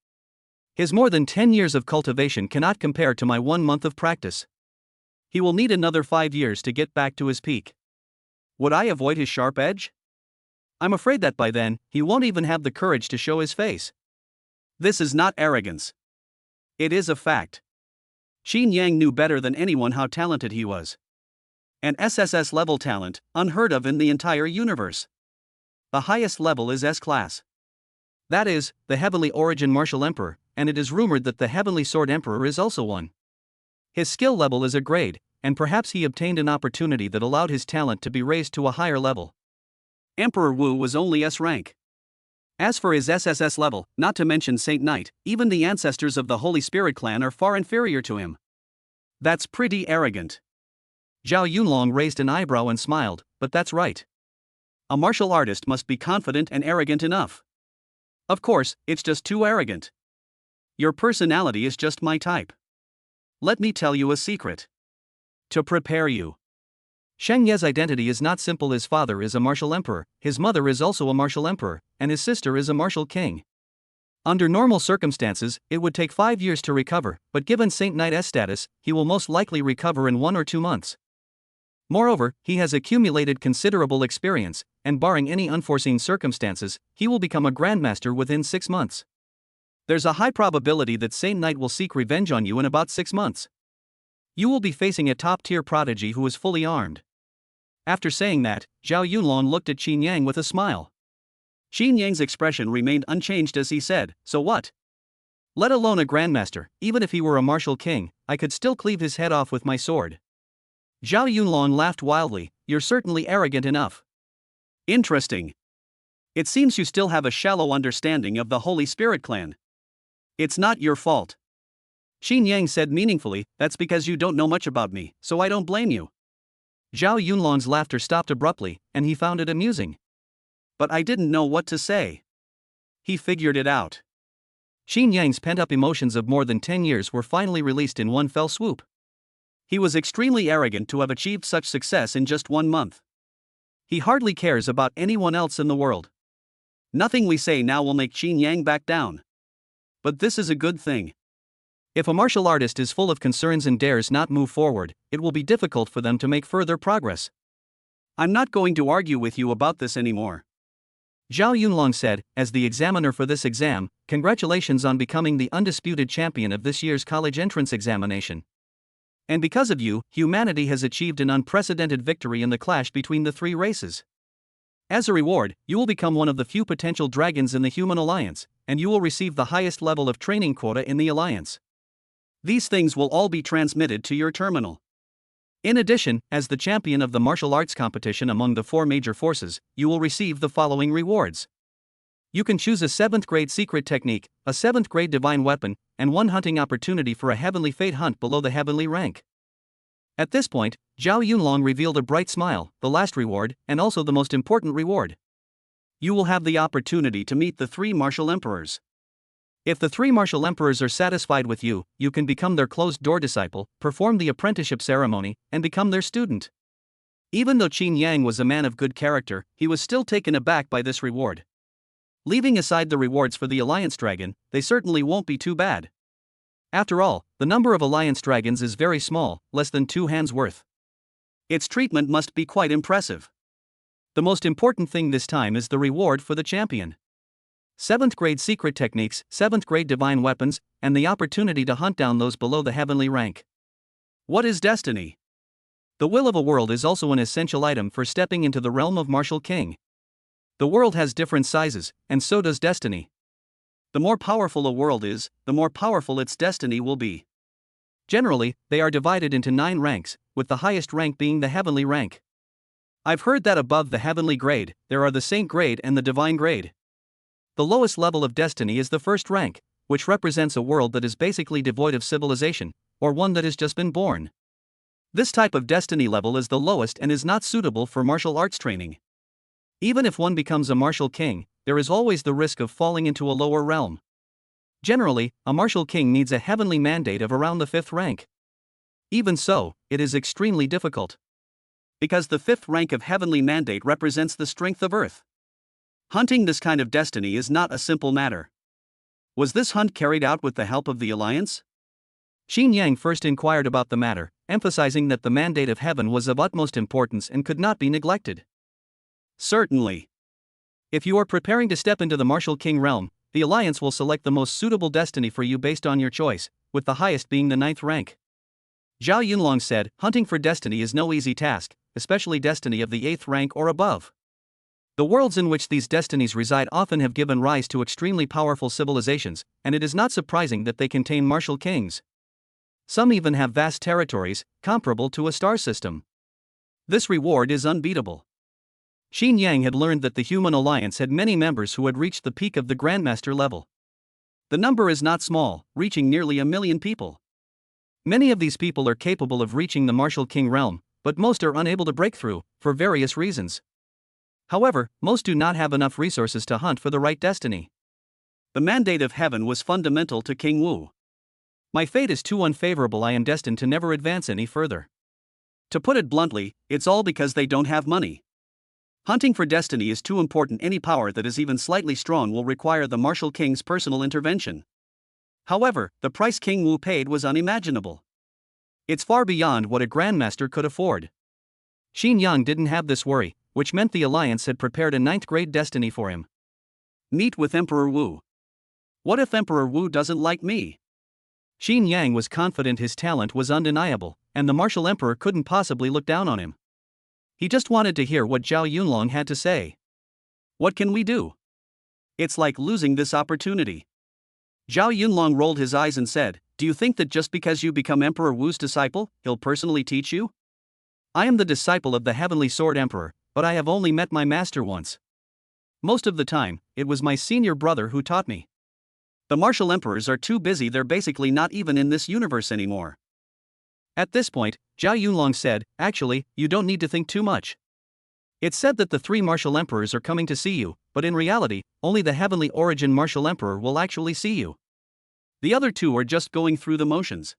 His more than 10 years of cultivation cannot compare to my 1 month of practice. He will need another 5 years to get back to his peak. Would I avoid his sharp edge? I'm afraid that by then, he won't even have the courage to show his face." This is not arrogance. It is a fact. Qin Yang knew better than anyone how talented he was. An SSS level talent, unheard of in the entire universe. The highest level is S-class. That is, the Heavenly Origin Martial Emperor, and it is rumored that the Heavenly Sword Emperor is also one. His skill level is a grade, and perhaps he obtained an opportunity that allowed his talent to be raised to a higher level. Emperor Wu was only S-rank. As for his SSS level, not to mention Saint Knight, even the ancestors of the Holy Spirit clan are far inferior to him. That's pretty arrogant. Zhao Yunlong raised an eyebrow and smiled, but that's right. A martial artist must be confident and arrogant enough. Of course, it's just too arrogant. Your personality is just my type. Let me tell you a secret. To prepare you. Sheng Ye's identity is not simple. His father is a martial emperor, his mother is also a martial emperor, and his sister is a martial king. Under normal circumstances, it would take 5 years to recover, but given Saint Knight's status, he will most likely recover in 1 or 2 months. Moreover, he has accumulated considerable experience, and barring any unforeseen circumstances, he will become a grandmaster within 6 months. There's a high probability that Saint Knight will seek revenge on you in about 6 months. You will be facing a top-tier prodigy who is fully armed. After saying that, Zhao Yunlong looked at Qin Yang with a smile. Qin Yang's expression remained unchanged as he said, "So what? Let alone a grandmaster, even if he were a martial king, I could still cleave his head off with my sword." Zhao Yunlong laughed wildly, "You're certainly arrogant enough." Interesting. It seems you still have a shallow understanding of the Holy Spirit clan. It's not your fault. Qin Yang said meaningfully, "That's because you don't know much about me, so I don't blame you." Zhao Yunlong's laughter stopped abruptly, and he found it amusing. But I didn't know what to say. He figured it out. Qin Yang's pent-up emotions of more than 10 years were finally released in one fell swoop. He was extremely arrogant to have achieved such success in just 1 month. He hardly cares about anyone else in the world. Nothing we say now will make Qin Yang back down. But this is a good thing. If a martial artist is full of concerns and dares not move forward, it will be difficult for them to make further progress. I'm not going to argue with you about this anymore. Zhao Yunlong said, as the examiner for this exam, "Congratulations on becoming the undisputed champion of this year's college entrance examination. And because of you, humanity has achieved an unprecedented victory in the clash between the 3 races. As a reward, you will become one of the few potential dragons in the human alliance, and you will receive the highest level of training quota in the alliance. These things will all be transmitted to your terminal. In addition, as the champion of the martial arts competition among the 4 major forces, you will receive the following rewards. You can choose a 7th grade secret technique, a 7th grade divine weapon, and 1 hunting opportunity for a heavenly fate hunt below the heavenly rank." At this point, Zhao Yunlong revealed a bright smile, the last reward, and also the most important reward. You will have the opportunity to meet the 3 martial emperors. If the 3 martial emperors are satisfied with you, you can become their closed-door disciple, perform the apprenticeship ceremony, and become their student. Even though Qin Yang was a man of good character, he was still taken aback by this reward. Leaving aside the rewards for the Alliance Dragon, they certainly won't be too bad. After all, the number of Alliance Dragons is very small, less than 2 hands worth. Its treatment must be quite impressive. The most important thing this time is the reward for the champion. 7th grade secret techniques, 7th grade divine weapons, and the opportunity to hunt down those below the heavenly rank. What is destiny? The will of a world is also an essential item for stepping into the realm of martial king. The world has different sizes, and so does destiny. The more powerful a world is, the more powerful its destiny will be. Generally, they are divided into 9 ranks, with the highest rank being the heavenly rank. I've heard that above the heavenly grade, there are the saint grade and the divine grade. The lowest level of destiny is the 1st rank, which represents a world that is basically devoid of civilization, or one that has just been born. This type of destiny level is the lowest and is not suitable for martial arts training. Even if one becomes a martial king, there is always the risk of falling into a lower realm. Generally, a martial king needs a heavenly mandate of around the 5th rank. Even so, it is extremely difficult. Because the 5th rank of heavenly mandate represents the strength of earth. Hunting this kind of destiny is not a simple matter. Was this hunt carried out with the help of the Alliance? Qin Yang first inquired about the matter, emphasizing that the mandate of heaven was of utmost importance and could not be neglected. Certainly. If you are preparing to step into the martial king realm, the Alliance will select the most suitable destiny for you based on your choice, with the highest being the 9th rank. Zhao Yunlong said, "Hunting for destiny is no easy task, especially destiny of the 8th rank or above. The worlds in which these destinies reside often have given rise to extremely powerful civilizations, and it is not surprising that they contain martial kings. Some even have vast territories, comparable to a star system. This reward is unbeatable. Xin Yang had learned that the Human Alliance had many members who had reached the peak of the Grandmaster level. The number is not small, reaching nearly 1 million people. Many of these people are capable of reaching the Martial King realm, but most are unable to break through, for various reasons. However, most do not have enough resources to hunt for the right destiny. The mandate of heaven was fundamental to King Wu. My fate is too unfavorable, I am destined to never advance any further. To put it bluntly, it's all because they don't have money. Hunting for destiny is too important. Any power that is even slightly strong will require the Martial King's personal intervention. However, the price King Wu paid was unimaginable. It's far beyond what a Grandmaster could afford. Xin Yang didn't have this worry, which meant the Alliance had prepared a 9th-grade destiny for him. Meet with Emperor Wu. What if Emperor Wu doesn't like me? Xin Yang was confident his talent was undeniable, and the Martial Emperor couldn't possibly look down on him. He just wanted to hear what Zhao Yunlong had to say. What can we do? It's like losing this opportunity. Zhao Yunlong rolled his eyes and said, "Do you think that just because you become Emperor Wu's disciple, he'll personally teach you? I am the disciple of the Heavenly Sword Emperor, but I have only met my master once. Most of the time, it was my senior brother who taught me. The martial emperors are too busy, they're basically not even in this universe anymore." At this point, Zhao Yunlong said, "Actually, you don't need to think too much. It's said that the 3 martial emperors are coming to see you, but in reality, only the Heavenly Origin Martial Emperor will actually see you. The other 2 are just going through the motions.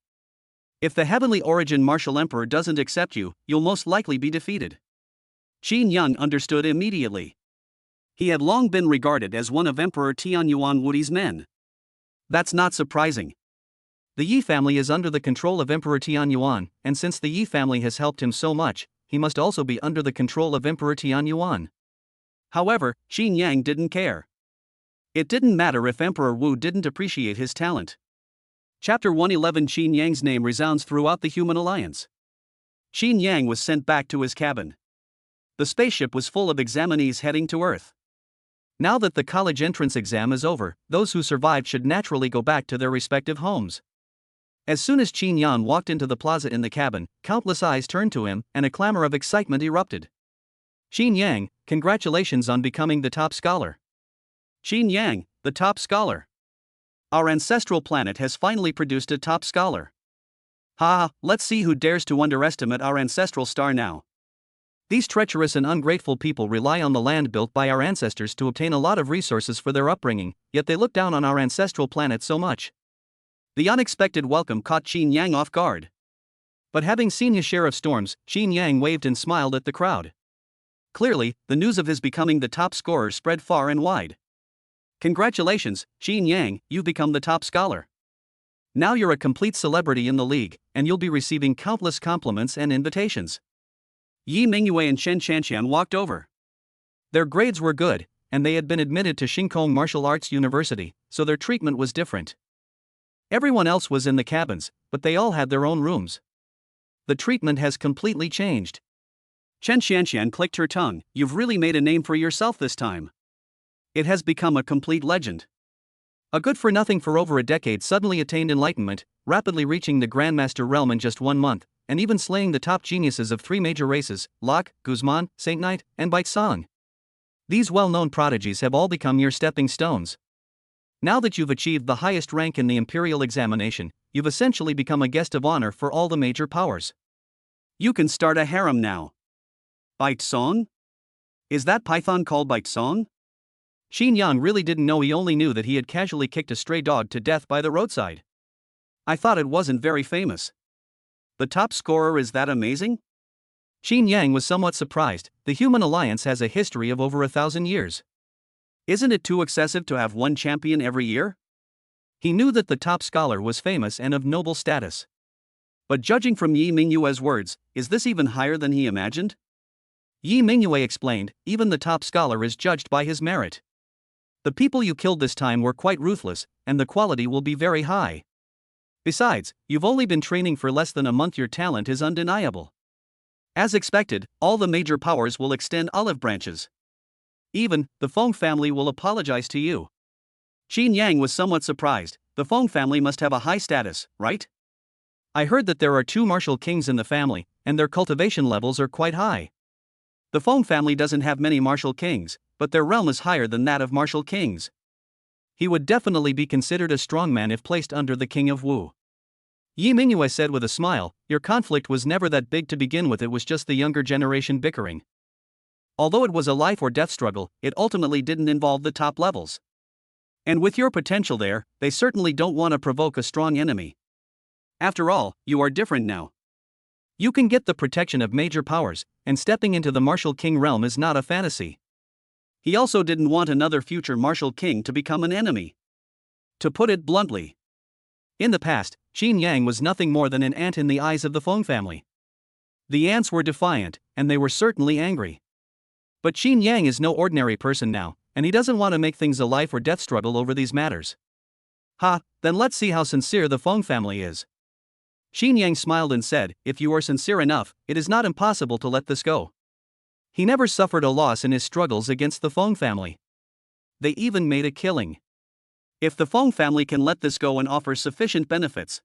If the Heavenly Origin Martial Emperor doesn't accept you, you'll most likely be defeated." Qin Yang understood immediately. He had long been regarded as one of Emperor Tianyuan Wudi's men. That's not surprising. The Yi family is under the control of Emperor Tianyuan, and since the Yi family has helped him so much, he must also be under the control of Emperor Tianyuan. However, Qin Yang didn't care. It didn't matter if Emperor Wu didn't appreciate his talent. Chapter 111. Qin Yang's name resounds throughout the Human Alliance. Qin Yang was sent back to his cabin. The spaceship was full of examinees heading to Earth. Now that the college entrance exam is over, those who survived should naturally go back to their respective homes. As soon as Qin Yang walked into the plaza in the cabin, countless eyes turned to him, and a clamor of excitement erupted. "Qin Yang, congratulations on becoming the top scholar." "Qin Yang, the top scholar. Our ancestral planet has finally produced a top scholar. Ha, let's see who dares to underestimate our ancestral star now. These treacherous and ungrateful people rely on the land built by our ancestors to obtain a lot of resources for their upbringing, yet they look down on our ancestral planet so much." The unexpected welcome caught Qin Yang off guard. But having seen his share of storms, Qin Yang waved and smiled at the crowd. Clearly, the news of his becoming the top scorer spread far and wide. "Congratulations, Qin Yang, you've become the top scholar. Now you're a complete celebrity in the league, and you'll be receiving countless compliments and invitations." Yi Mingyue and Shen Chanqian walked over. Their grades were good, and they had been admitted to Xingkong Martial Arts University, so their treatment was different. Everyone else was in the cabins, but they all had their own rooms. The treatment has completely changed. Chen Xianxian clicked her tongue. "You've really made a name for yourself this time. It has become a complete legend." A good-for-nothing for over a decade suddenly attained enlightenment, rapidly reaching the Grandmaster realm in just 1 month, and even slaying the top geniuses of 3 major races, Locke, Guzman, Saint Knight, and Baitsong. These well-known prodigies have all become your stepping stones. Now that you've achieved the highest rank in the Imperial examination, you've essentially become a guest of honor for all the major powers. You can start a harem now. Baitsong? Is that python called Baitsong? Xin Yang really didn't know, he only knew that he had casually kicked a stray dog to death by the roadside. I thought it wasn't very famous. The top scorer is that amazing? Qin Yang was somewhat surprised. The Human Alliance has a history of over 1,000 years. Isn't it too excessive to have one champion every year? He knew that the top scholar was famous and of noble status. But judging from Yi Mingyue's words, is this even higher than he imagined? Yi Mingyue explained, "Even the top scholar is judged by his merit. The people you killed this time were quite ruthless, and the quality will be very high. Besides, you've only been training for less than a month, your talent is undeniable. As expected, all the major powers will extend olive branches. Even, the Feng family will apologize to you." Qin Yang was somewhat surprised. The Feng family must have a high status, right? I heard that there are two martial kings in the family, and their cultivation levels are quite high. The Feng family doesn't have many martial kings, but their realm is higher than that of martial kings. He would definitely be considered a strongman if placed under the king of Wu. Yi Mingyue said with a smile, your conflict was never that big to begin with, it was just the younger generation bickering. Although it was a life or death struggle, it ultimately didn't involve the top levels. And with your potential there, they certainly don't want to provoke a strong enemy. After all, you are different now. You can get the protection of major powers, and stepping into the martial king realm is not a fantasy. He also didn't want another future martial king to become an enemy. To put it bluntly, in the past, Qin Yang was nothing more than an ant in the eyes of the Feng family. The ants were defiant, and they were certainly angry. But Qin Yang is no ordinary person now, and he doesn't want to make things a life or death struggle over these matters. Then let's see how sincere the Feng family is. Qin Yang smiled and said, if you are sincere enough, it is not impossible to let this go. He never suffered a loss in his struggles against the Feng family. They even made a killing. If the Feng family can let this go and offer sufficient benefits.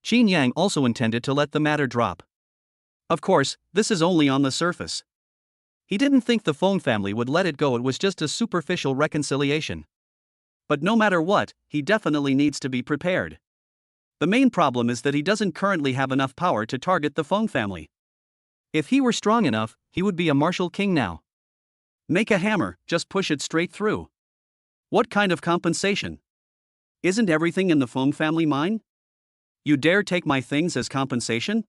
Qin Yang also intended to let the matter drop. Of course, this is only on the surface. He didn't think the Feng family would let it go, it was just a superficial reconciliation. But no matter what, he definitely needs to be prepared. The main problem is that he doesn't currently have enough power to target the Feng family. If he were strong enough, he would be a martial king now. Make a hammer, just push it straight through. What kind of compensation? Isn't everything in the Feng family mine? You dare take my things as compensation?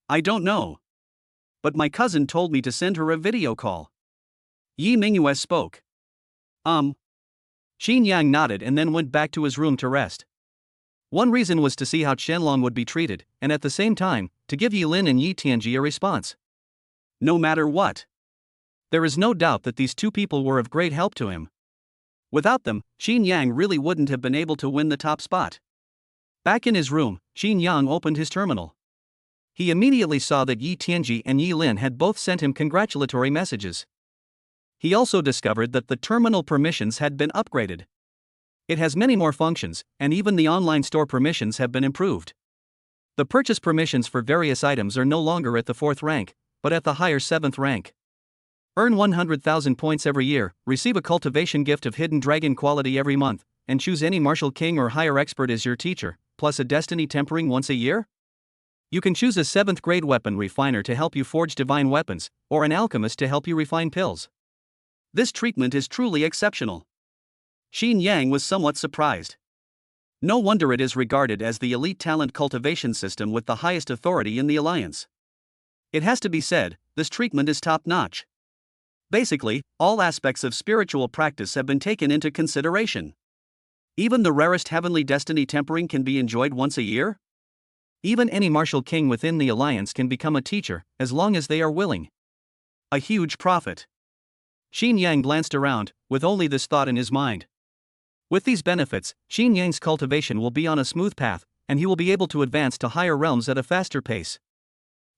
I don't know. But my cousin told me to send her a video call. Yi Mingyue spoke. Qin Yang nodded and then went back to his room to rest. One reason was to see how Qianlong would be treated, and at the same time, to give Yilin and Yi Tianji a response. No matter what. There is no doubt that these two people were of great help to him. Without them, Qin Yang really wouldn't have been able to win the top spot. Back in his room, Qin Yang opened his terminal. He immediately saw that Yi Tianji and Yi Lin had both sent him congratulatory messages. He also discovered that the terminal permissions had been upgraded. It has many more functions, and even the online store permissions have been improved. The purchase permissions for various items are no longer at the 4th rank, but at the higher 7th rank. Earn 100,000 points every year, receive a cultivation gift of hidden dragon quality every month, and choose any martial king or higher expert as your teacher, plus a destiny tempering once a year? You can choose a 7th grade weapon refiner to help you forge divine weapons, or an alchemist to help you refine pills. This treatment is truly exceptional. Qin Yang was somewhat surprised. No wonder it is regarded as the elite talent cultivation system with the highest authority in the alliance. It has to be said, this treatment is top-notch. Basically, all aspects of spiritual practice have been taken into consideration. Even the rarest heavenly destiny tempering can be enjoyed once a year? Even any martial king within the alliance can become a teacher, as long as they are willing. A huge profit. Qin Yang glanced around, with only this thought in his mind. With these benefits, Qin Yang's cultivation will be on a smooth path, and he will be able to advance to higher realms at a faster pace.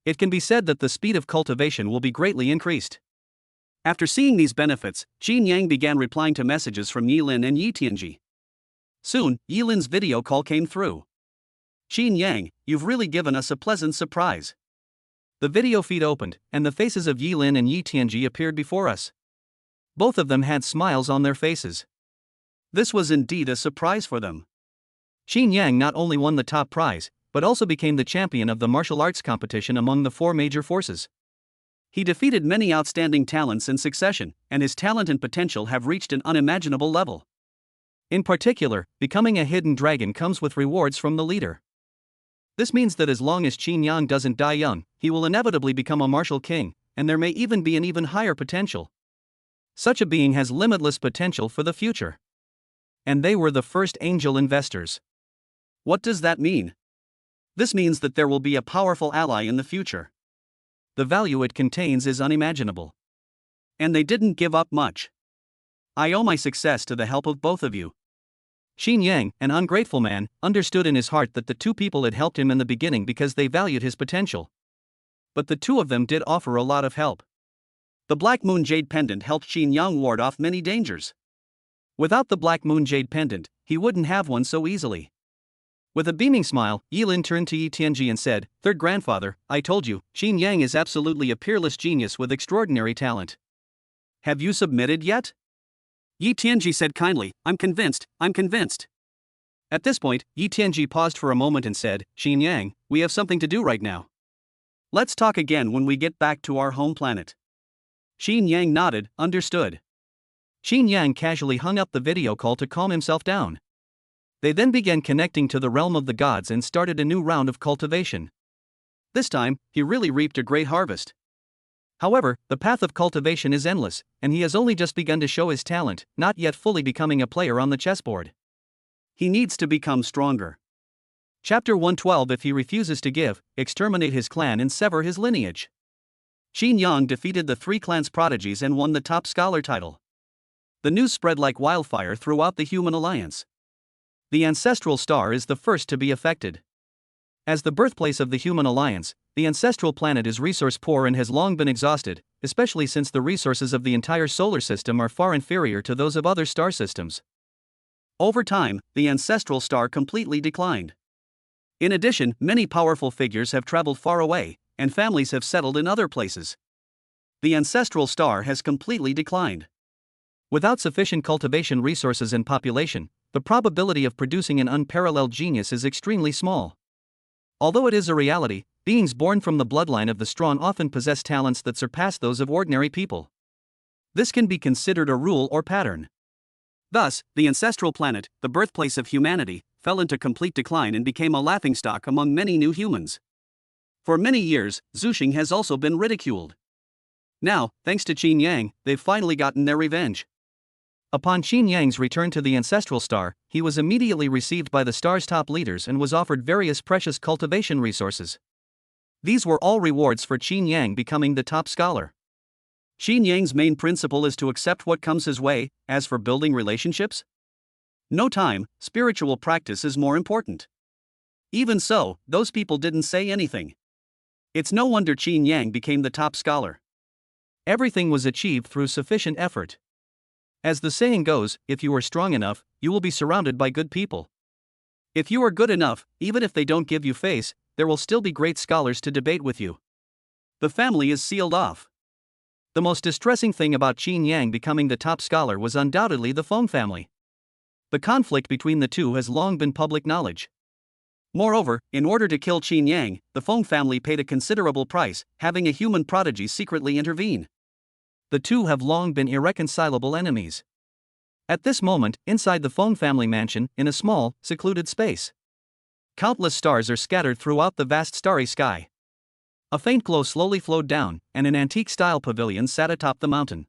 It can be said that the speed of cultivation will be greatly increased. After seeing these benefits, Qin Yang began replying to messages from Yilin and Yi Tianji. Soon, Yilin's video call came through. Qin Yang, you've really given us a pleasant surprise. The video feed opened, and the faces of Yilin and Yi Tianji appeared before us. Both of them had smiles on their faces. This was indeed a surprise for them. Qin Yang not only won the top prize, but also became the champion of the martial arts competition among the 4 major forces. He defeated many outstanding talents in succession, and his talent and potential have reached an unimaginable level. In particular, becoming a hidden dragon comes with rewards from the leader. This means that as long as Qin Yang doesn't die young, he will inevitably become a martial king, and there may even be an even higher potential. Such a being has limitless potential for the future. And they were the first angel investors. What does that mean? This means that there will be a powerful ally in the future. The value it contains is unimaginable. And they didn't give up much. I owe my success to the help of both of you. Qin Yang, an ungrateful man, understood in his heart that the two people had helped him in the beginning because they valued his potential. But the two of them did offer a lot of help. The Black Moon Jade Pendant helped Qin Yang ward off many dangers. Without the Black Moon Jade Pendant, he wouldn't have one so easily. With a beaming smile, Yilin turned to Yi Tianji and said, "Third grandfather, I told you, Qin Yang is absolutely a peerless genius with extraordinary talent. Have you submitted yet?" Yi Tianji said kindly, I'm convinced. At this point, Yi Tianji paused for a moment and said, "Qin Yang, we have something to do right now. Let's talk again when we get back to our home planet." Qin Yang nodded, understood. Qin Yang casually hung up the video call to calm himself down. They then began connecting to the realm of the gods and started a new round of cultivation. This time, he really reaped a great harvest. However, the path of cultivation is endless, and he has only just begun to show his talent, not yet fully becoming a player on the chessboard. He needs to become stronger. Chapter 112. If he refuses to give, exterminate his clan and sever his lineage. Qin Yang defeated the three clans' prodigies and won the top scholar title. The news spread like wildfire throughout the human alliance. The ancestral star is the first to be affected. As the birthplace of the human alliance, the ancestral planet is resource poor and has long been exhausted, especially since the resources of the entire solar system are far inferior to those of other star systems. Over time, the ancestral star completely declined. In addition, many powerful figures have traveled far away, and families have settled in other places. The ancestral star has completely declined. Without sufficient cultivation resources and population, the probability of producing an unparalleled genius is extremely small. Although it is a reality, beings born from the bloodline of the strong often possess talents that surpass those of ordinary people. This can be considered a rule or pattern. Thus, the ancestral planet, the birthplace of humanity, fell into complete decline and became a laughingstock among many new humans. For many years, Zuxing has also been ridiculed. Now, thanks to Qin Yang, they've finally gotten their revenge. Upon Qin Yang's return to the ancestral star, he was immediately received by the star's top leaders and was offered various precious cultivation resources. These were all rewards for Qin Yang becoming the top scholar. Qin Yang's main principle is to accept what comes his way. As for building relationships, no time, spiritual practice is more important. Even so, those people didn't say anything. It's no wonder Qin Yang became the top scholar. Everything was achieved through sufficient effort. As the saying goes, if you are strong enough, you will be surrounded by good people. If you are good enough, even if they don't give you face, there will still be great scholars to debate with you. The family is sealed off. The most distressing thing about Qin Yang becoming the top scholar was undoubtedly the Feng family. The conflict between the two has long been public knowledge. Moreover, in order to kill Qin Yang, the Feng family paid a considerable price, having a human prodigy secretly intervene. The two have long been irreconcilable enemies. At this moment, inside the Feng family mansion, in a small, secluded space, countless stars are scattered throughout the vast starry sky. A faint glow slowly flowed down, and an antique-style pavilion sat atop the mountain.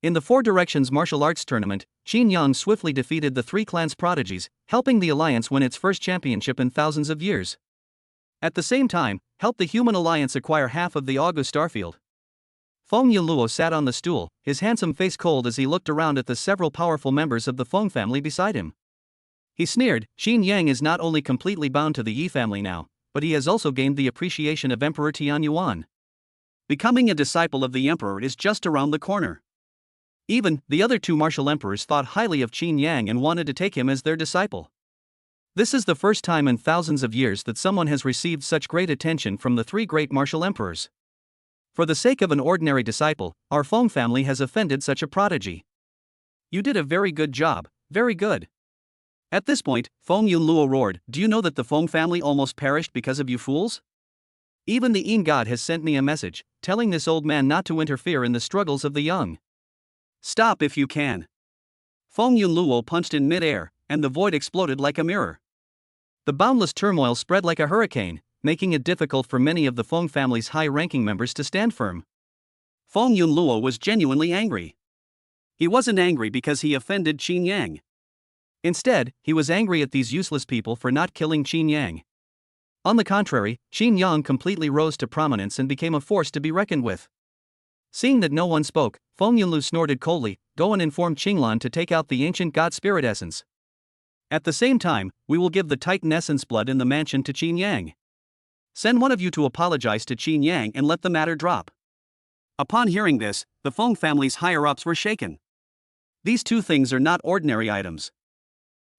In the Four Directions martial arts tournament, Qin Yang swiftly defeated the three clans' prodigies, helping the alliance win its first championship in thousands of years. At the same time, helped the human alliance acquire half of the August starfield. Feng Yunluo sat on the stool, his handsome face cold as he looked around at the several powerful members of the Feng family beside him. He sneered, Qin Yang is not only completely bound to the Yi family now, but he has also gained the appreciation of Emperor Tian Yuan. Becoming a disciple of the emperor is just around the corner. Even, the other two martial emperors thought highly of Qin Yang and wanted to take him as their disciple. This is the first time in thousands of years that someone has received such great attention from the three great martial emperors. For the sake of an ordinary disciple, our Feng family has offended such a prodigy. You did a very good job, very good. At this point, Feng Yunluo roared, do you know that the Feng family almost perished because of you fools? Even the Yin God has sent me a message, telling this old man not to interfere in the struggles of the young. Stop if you can. Feng Yunluo punched in mid-air, and the void exploded like a mirror. The boundless turmoil spread like a hurricane, making it difficult for many of the Feng family's high-ranking members to stand firm. Feng Yunluo was genuinely angry. He wasn't angry because he offended Qin Yang. Instead, he was angry at these useless people for not killing Qin Yang. On the contrary, Qin Yang completely rose to prominence and became a force to be reckoned with. Seeing that no one spoke, Feng Yunlu snorted coldly, go and inform Qinglan to take out the ancient god spirit essence. At the same time, we will give the Titan essence blood in the mansion to Qin Yang. Send one of you to apologize to Qin Yang and let the matter drop. Upon hearing this, the Feng family's higher-ups were shaken. These two things are not ordinary items.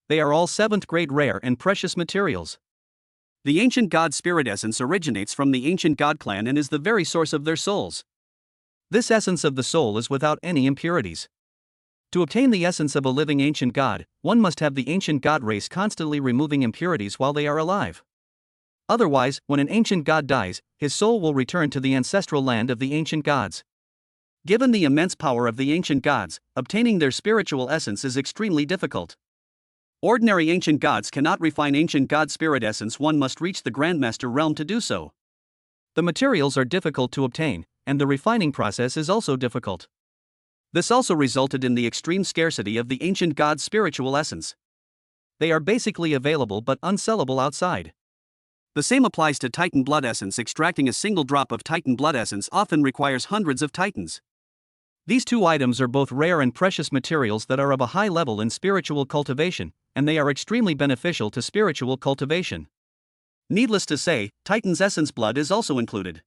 They are all 7th grade rare and precious materials. The ancient god spirit essence originates from the ancient god clan and is the very source of their souls. This essence of the soul is without any impurities. To obtain the essence of a living ancient god, one must have the ancient god race constantly removing impurities while they are alive. Otherwise, when an ancient god dies, his soul will return to the ancestral land of the ancient gods. Given the immense power of the ancient gods, obtaining their spiritual essence is extremely difficult. Ordinary ancient gods cannot refine ancient god spirit essence, one must reach the Grandmaster realm to do so. The materials are difficult to obtain, and the refining process is also difficult. This also resulted in the extreme scarcity of the ancient god's spiritual essence. They are basically available but unsellable outside. The same applies to Titan blood essence. Extracting a single drop of Titan blood essence often requires hundreds of Titans. These two items are both rare and precious materials that are of a high level in spiritual cultivation, and they are extremely beneficial to spiritual cultivation. Needless to say, Titan's essence blood is also included.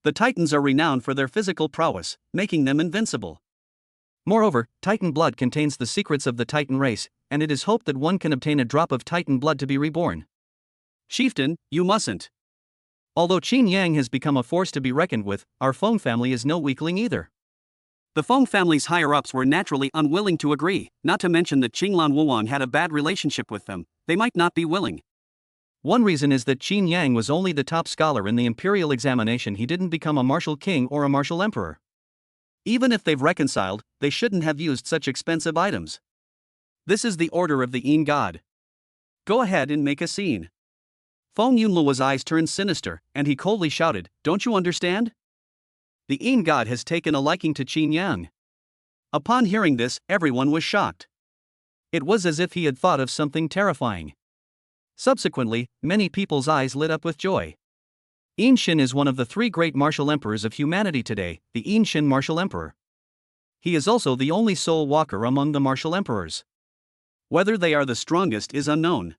The Titans are renowned for their physical prowess, making them invincible. Moreover, Titan blood contains the secrets of the Titan race, and it is hoped that one can obtain a drop of Titan blood to be reborn. Chieftain, you mustn't. Although Qin Yang has become a force to be reckoned with, our Feng family is no weakling either. The Feng family's higher-ups were naturally unwilling to agree, not to mention that Qinglan Wuwang had a bad relationship with them. They might not be willing. One reason is that Qin Yang was only the top scholar in the imperial examination. He didn't become a martial king or a martial emperor. Even if they've reconciled, they shouldn't have used such expensive items. This is the order of the Yin god. Go ahead and make a scene. Feng Yunluo's eyes turned sinister, and he coldly shouted, "Don't you understand? The Yin god has taken a liking to Qin Yang." Upon hearing this, everyone was shocked. It was as if he had thought of something terrifying. Subsequently, many people's eyes lit up with joy. Yin Xin is one of the 3 great martial emperors of humanity today, the Yin Xin martial emperor. He is also the only soul walker among the martial emperors. Whether they are the strongest is unknown.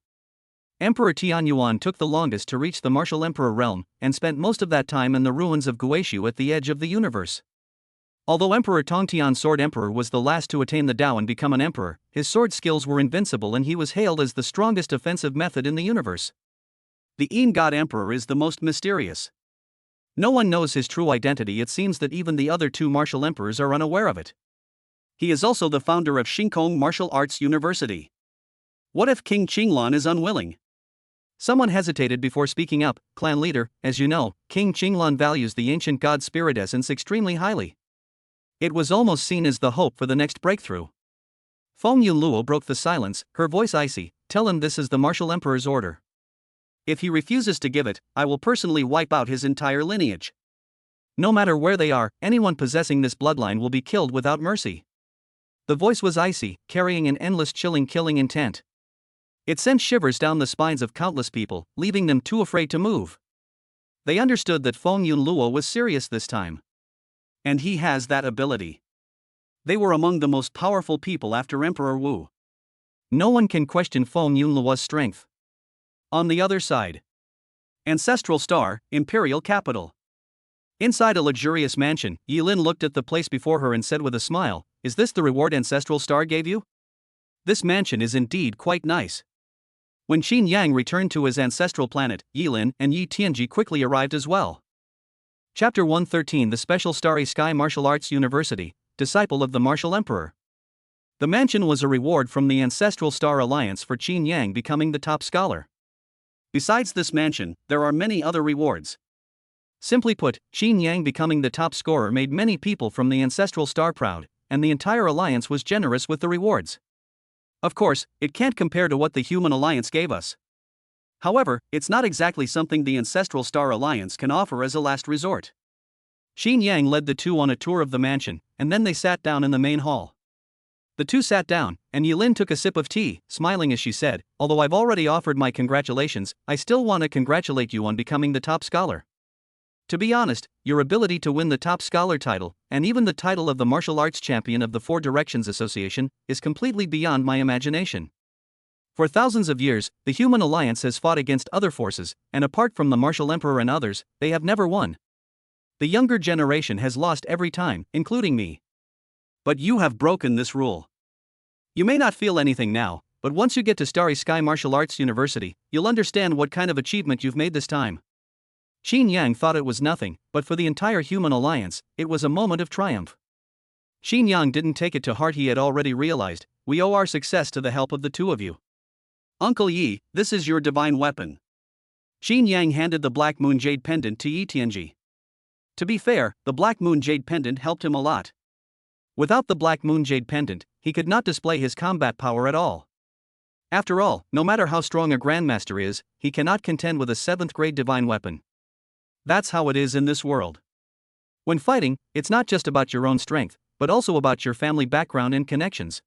Emperor Tianyuan took the longest to reach the martial emperor realm, and spent most of that time in the ruins of Guishu at the edge of the universe. Although Emperor Tongtian's sword emperor was the last to attain the Tao and become an emperor, his sword skills were invincible and he was hailed as the strongest offensive method in the universe. The Yin god emperor is the most mysterious. No one knows his true identity. It seems that even the other 2 martial emperors are unaware of it. He is also the founder of Xingkong Martial Arts University. What if King Qinglan is unwilling? Someone hesitated before speaking up. Clan leader, as you know, King Qinglan values the ancient god spirit essence extremely highly. It was almost seen as the hope for the next breakthrough. Feng Yunluo broke the silence, her voice icy. Tell him this is the martial emperor's order. If he refuses to give it, I will personally wipe out his entire lineage. No matter where they are, anyone possessing this bloodline will be killed without mercy. The voice was icy, carrying an endless chilling killing intent. It sent shivers down the spines of countless people, leaving them too afraid to move. They understood that Feng Yunluo was serious this time. And he has that ability. They were among the most powerful people after Emperor Wu. No one can question Feng Yunluo's strength. On the other side, Ancestral Star, Imperial Capital. Inside a luxurious mansion, Yilin looked at the place before her and said with a smile, "Is this the reward Ancestral Star gave you? This mansion is indeed quite nice." When Qin Yang returned to his ancestral planet, Yilin and Yi Tianji quickly arrived as well. Chapter 113, The Special Starry Sky Martial Arts University, Disciple of the Martial Emperor. The mansion was a reward from the Ancestral Star Alliance for Qin Yang becoming the top scholar. Besides this mansion, there are many other rewards. Simply put, Qin Yang becoming the top scorer made many people from the Ancestral Star proud, and the entire alliance was generous with the rewards. Of course, it can't compare to what the Human Alliance gave us. However, it's not exactly something the Ancestral Star Alliance can offer as a last resort. Qin Yang led the 2 on a tour of the mansion, and then they sat down in the main hall. The 2 sat down, and Yilin took a sip of tea, smiling as she said, "Although I've already offered my congratulations, I still want to congratulate you on becoming the top scholar. To be honest, your ability to win the top scholar title, and even the title of the martial arts champion of the 4 Directions Association, is completely beyond my imagination. For thousands of years, the Human Alliance has fought against other forces, and apart from the Martial Emperor and others, they have never won. The younger generation has lost every time, including me. But you have broken this rule. You may not feel anything now, But once you get to Starry Sky Martial Arts University, you'll understand what kind of achievement you've made this time. Qin Yang thought it was nothing, but for the entire human alliance, it was a moment of triumph. Qin Yang didn't take it to heart. He had already realized, we owe our success to the help of the two of you. Uncle Yi, this is your divine weapon. Qin Yang handed the Black Moon Jade Pendant to Yi Tianji. To be fair, the Black Moon Jade Pendant helped him a lot. Without the Black Moon Jade Pendant, he could not display his combat power at all. After all, no matter how strong a Grandmaster is, he cannot contend with a 7th grade divine weapon. That's how it is in this world. When fighting, it's not just about your own strength, but also about your family background and connections.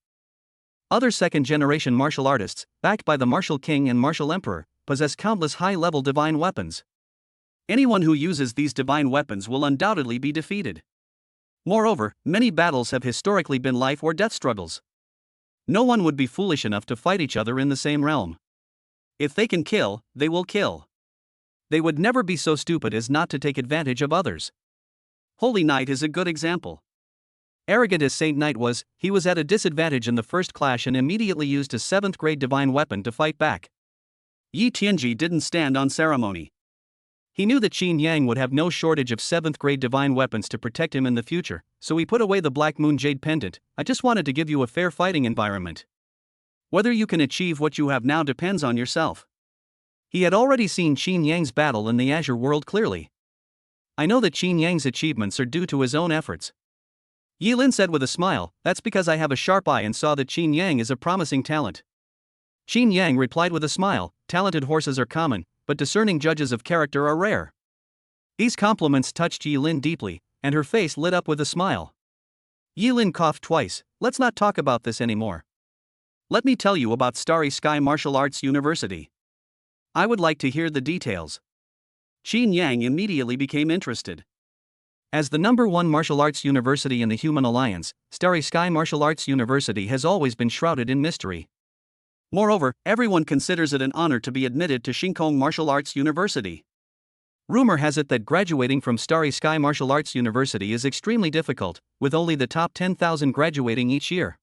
Other second-generation martial artists, backed by the Martial King and Martial Emperor, possess countless high-level divine weapons. Anyone who uses these divine weapons will undoubtedly be defeated. Moreover, many battles have historically been life or death struggles. No one would be foolish enough to fight each other in the same realm. If they can kill, they will kill. They would never be so stupid as not to take advantage of others. Holy Knight is a good example. Arrogant as Saint Knight was, he was at a disadvantage in the first clash and immediately used a 7th grade divine weapon to fight back. Yi Tianji didn't stand on ceremony. He knew that Qin Yang would have no shortage of 7th grade divine weapons to protect him in the future, so he put away the Black Moon Jade Pendant. I just wanted to give you a fair fighting environment. Whether you can achieve what you have now depends on yourself. He had already seen Qin Yang's battle in the Azure world clearly. I know that Qin Yang's achievements are due to his own efforts. Yi Lin said with a smile, that's because I have a sharp eye and saw that Qin Yang is a promising talent. Qin Yang replied with a smile, talented horses are common, but discerning judges of character are rare. These compliments touched Yi Lin deeply, and her face lit up with a smile. Yi Lin coughed twice, let's not talk about this anymore. Let me tell you about Starry Sky Martial Arts University. I would like to hear the details. Qin Yang immediately became interested. As the #1 martial arts university in the Human Alliance, Starry Sky Martial Arts University has always been shrouded in mystery. Moreover, everyone considers it an honor to be admitted to Xingkong Martial Arts University. Rumor has it that graduating from Starry Sky Martial Arts University is extremely difficult, with only the top 10,000 graduating each year.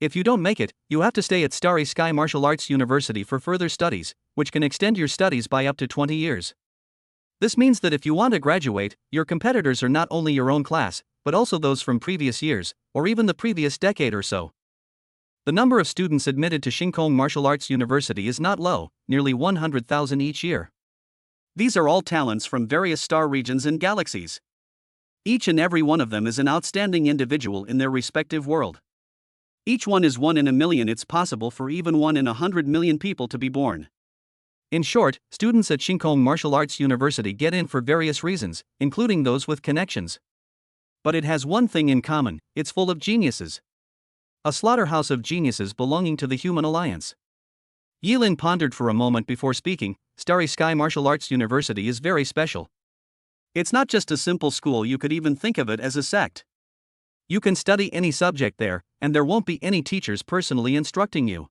If you don't make it, you have to stay at Starry Sky Martial Arts University for further studies, which can extend your studies by up to 20 years. This means that if you want to graduate, your competitors are not only your own class, but also those from previous years, or even the previous decade or so. The number of students admitted to Xingkong Martial Arts University is not low, nearly 100,000 each year. These are all talents from various star regions and galaxies. Each and every one of them is an outstanding individual in their respective world. Each one is 1 in a million. It's possible for even 1 in 100 million people to be born. In short, students at Xingkong Martial Arts University get in for various reasons, including those with connections. But it has one thing in common, it's full of geniuses. A slaughterhouse of geniuses belonging to the Human Alliance. Yi Lin pondered for a moment before speaking. Starry Sky Martial Arts University is very special. It's not just a simple school, you could even think of it as a sect. You can study any subject there, and there won't be any teachers personally instructing you.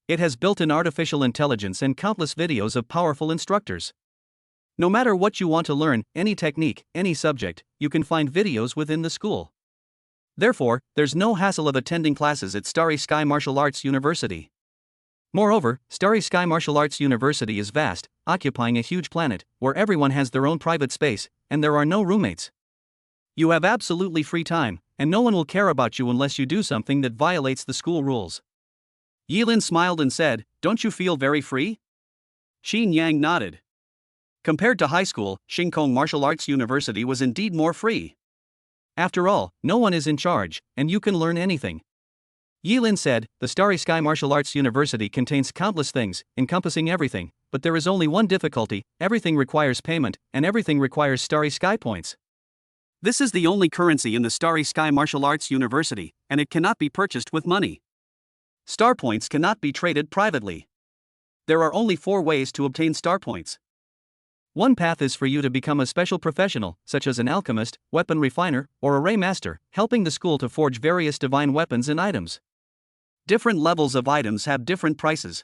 It has built-in artificial intelligence and countless videos of powerful instructors. No matter what you want to learn, any technique, any subject, you can find videos within the school. Therefore, there's no hassle of attending classes at Starry Sky Martial Arts University. Moreover, Starry Sky Martial Arts University is vast, occupying a huge planet, where everyone has their own private space, and there are no roommates. You have absolutely free time, and no one will care about you unless you do something that violates the school rules. Yi Lin smiled and said, don't you feel very free? Qin Yang nodded. Compared to high school, Xingkong Martial Arts University was indeed more free. After all, no one is in charge, and you can learn anything. Yi Lin said, the Starry Sky Martial Arts University contains countless things, encompassing everything, but there is only one difficulty: everything requires payment, and everything requires Starry Sky points. This is the only currency in the Starry Sky Martial Arts University, and it cannot be purchased with money. Star points cannot be traded privately. There are only 4 ways to obtain star points. One path is for you to become a special professional, such as an alchemist, weapon refiner, or array master, helping the school to forge various divine weapons and items. Different levels of items have different prices.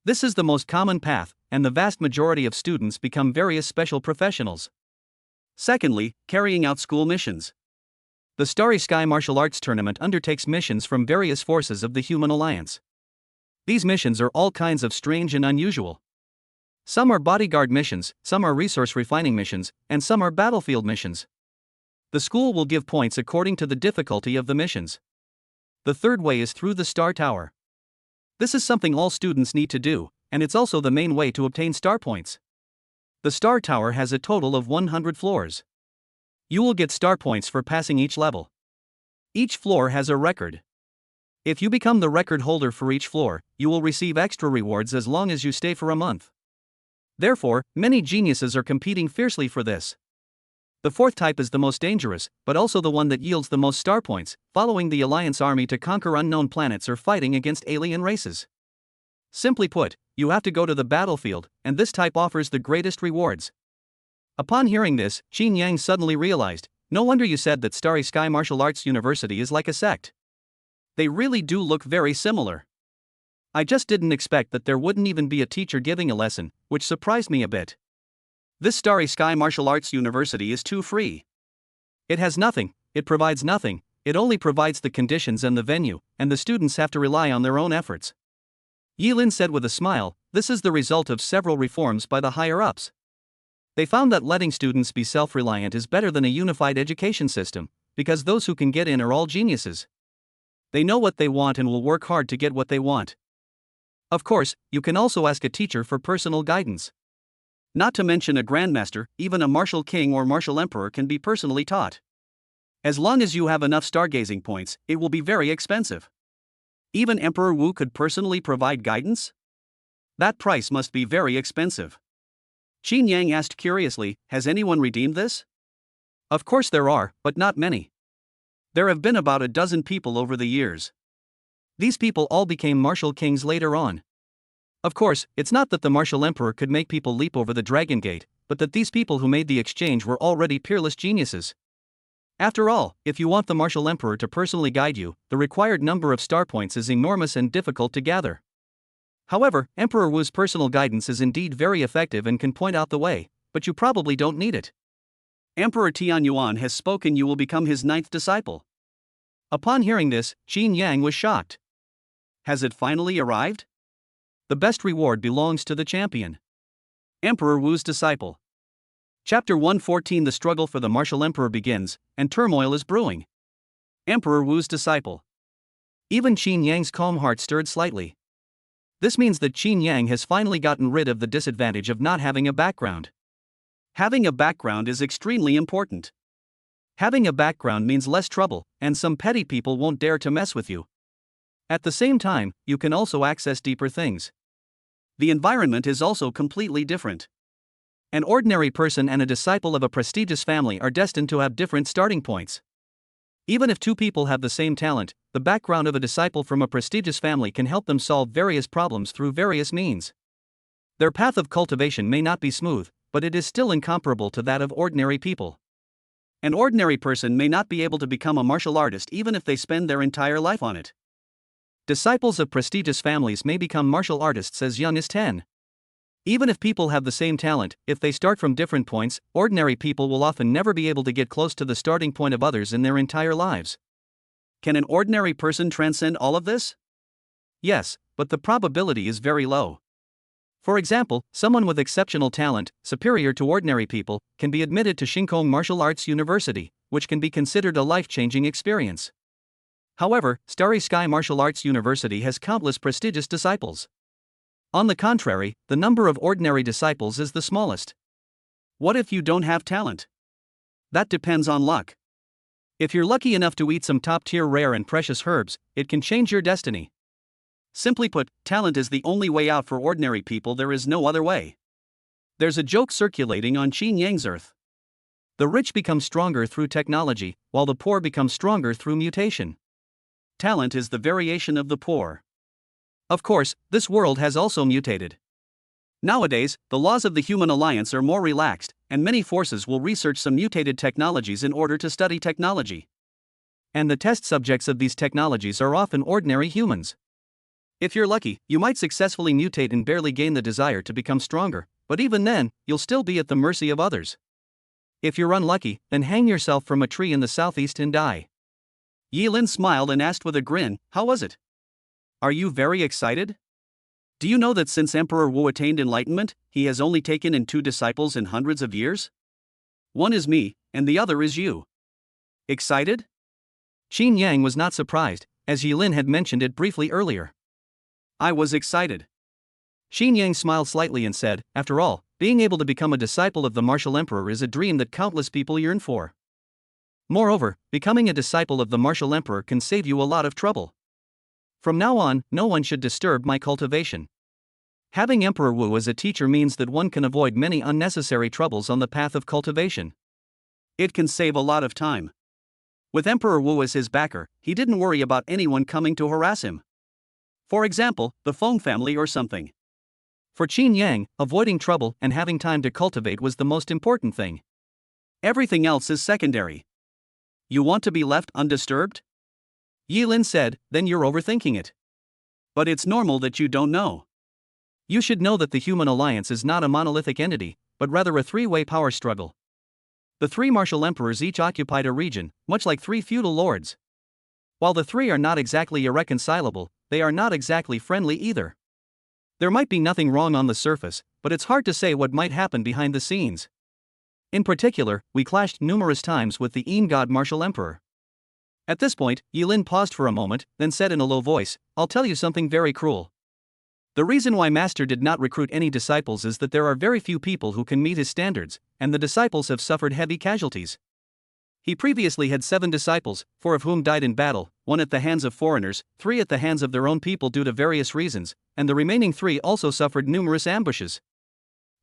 This is the most common path, and the vast majority of students become various special professionals. Secondly, carrying out school missions. The Starry Sky Martial Arts Tournament undertakes missions from various forces of the Human Alliance. These missions are all kinds of strange and unusual. Some are bodyguard missions, some are resource refining missions, and some are battlefield missions. The school will give points according to the difficulty of the missions. The third way is through the Star Tower. This is something all students need to do, and it's also the main way to obtain star points. The Star Tower has a total of 100 floors. You will get star points for passing each level. Each floor has a record. If you become the record holder for each floor, you will receive extra rewards as long as you stay for a month. Therefore, many geniuses are competing fiercely for this. The fourth type is the most dangerous, but also the one that yields the most star points, following the Alliance army to conquer unknown planets or fighting against alien races. Simply put, you have to go to the battlefield, and this type offers the greatest rewards. Upon hearing this, Qin Yang suddenly realized, no wonder you said that Starry Sky Martial Arts University is like a sect. They really do look very similar. I just didn't expect that there wouldn't even be a teacher giving a lesson, which surprised me a bit. This Starry Sky Martial Arts University is too free. It has nothing, it provides nothing, it only provides the conditions and the venue, and the students have to rely on their own efforts. Yilin said with a smile, this is the result of several reforms by the higher-ups. They found that letting students be self-reliant is better than a unified education system, because those who can get in are all geniuses. They know what they want and will work hard to get what they want. Of course, you can also ask a teacher for personal guidance. Not to mention a grandmaster, even a martial king or martial emperor can be personally taught. As long as you have enough stargazing points, it will be very expensive. Even Emperor Wu could personally provide guidance? That price must be very expensive. Qin Yang asked curiously, has anyone redeemed this? Of course there are, but not many. There have been about a dozen people over the years. These people all became martial kings later on. Of course, it's not that the martial emperor could make people leap over the Dragon Gate, but that these people who made the exchange were already peerless geniuses. After all, if you want the martial emperor to personally guide you, the required number of star points is enormous and difficult to gather. However, Emperor Wu's personal guidance is indeed very effective and can point out the way, but you probably don't need it. Emperor Tianyuan has spoken, you will become his 9th disciple. Upon hearing this, Qin Yang was shocked. Has it finally arrived? The best reward belongs to the champion. Emperor Wu's disciple. Chapter 114. The struggle for the martial emperor begins, and turmoil is brewing. Emperor Wu's disciple. Even Qin Yang's calm heart stirred slightly. This means that Qin Yang has finally gotten rid of the disadvantage of not having a background. Having a background is extremely important. Having a background means less trouble, and some petty people won't dare to mess with you. At the same time, you can also access deeper things. The environment is also completely different. An ordinary person and a disciple of a prestigious family are destined to have different starting points. Even if two people have the same talent, the background of a disciple from a prestigious family can help them solve various problems through various means. Their path of cultivation may not be smooth, but it is still incomparable to that of ordinary people. An ordinary person may not be able to become a martial artist even if they spend their entire life on it. Disciples of prestigious families may become martial artists as young as 10. Even if people have the same talent, if they start from different points, ordinary people will often never be able to get close to the starting point of others in their entire lives. Can an ordinary person transcend all of this? Yes, but the probability is very low. For example, someone with exceptional talent, superior to ordinary people, can be admitted to Shinkong Martial Arts University, which can be considered a life-changing experience. However, Starry Sky Martial Arts University has countless prestigious disciples. On the contrary, the number of ordinary disciples is the smallest. What if you don't have talent? That depends on luck. If you're lucky enough to eat some top-tier rare and precious herbs, it can change your destiny. Simply put, talent is the only way out for ordinary people, there is no other way. There's a joke circulating on Qin Yang's Earth. The rich become stronger through technology, while the poor become stronger through mutation. Talent is the variation of the poor. Of course, this world has also mutated. Nowadays, the laws of the human alliance are more relaxed, and many forces will research some mutated technologies in order to study technology. And the test subjects of these technologies are often ordinary humans. If you're lucky, you might successfully mutate and barely gain the desire to become stronger, but even then, you'll still be at the mercy of others. If you're unlucky, then hang yourself from a tree in the southeast and die. Yilin smiled and asked with a grin, how was it? Are you very excited? Do you know that since Emperor Wu attained enlightenment, he has only taken in 2 disciples in hundreds of years? One is me, and the other is you. Excited? Qin Yang was not surprised, as Yilin had mentioned it briefly earlier. I was excited. Qin Yang smiled slightly and said, after all, being able to become a disciple of the martial emperor is a dream that countless people yearn for. Moreover, becoming a disciple of the martial emperor can save you a lot of trouble. From now on, no one should disturb my cultivation. Having Emperor Wu as a teacher means that one can avoid many unnecessary troubles on the path of cultivation. It can save a lot of time. With Emperor Wu as his backer, he didn't worry about anyone coming to harass him. For example, the Feng family or something. For Qin Yang, avoiding trouble and having time to cultivate was the most important thing. Everything else is secondary. You want to be left undisturbed? Yilin said, then you're overthinking it. But it's normal that you don't know. You should know that the human alliance is not a monolithic entity, but rather a 3-way power struggle. The 3 martial emperors each occupied a region, much like 3 feudal lords. While the 3 are not exactly irreconcilable, they are not exactly friendly either. There might be nothing wrong on the surface, but it's hard to say what might happen behind the scenes. In particular, we clashed numerous times with the Yin God martial emperor. At this point, Yilin paused for a moment, then said in a low voice, I'll tell you something very cruel. The reason why Master did not recruit any disciples is that there are very few people who can meet his standards, and the disciples have suffered heavy casualties. He previously had 7 disciples, 4 of whom died in battle, 1 at the hands of foreigners, 3 at the hands of their own people due to various reasons, and the remaining 3 also suffered numerous ambushes.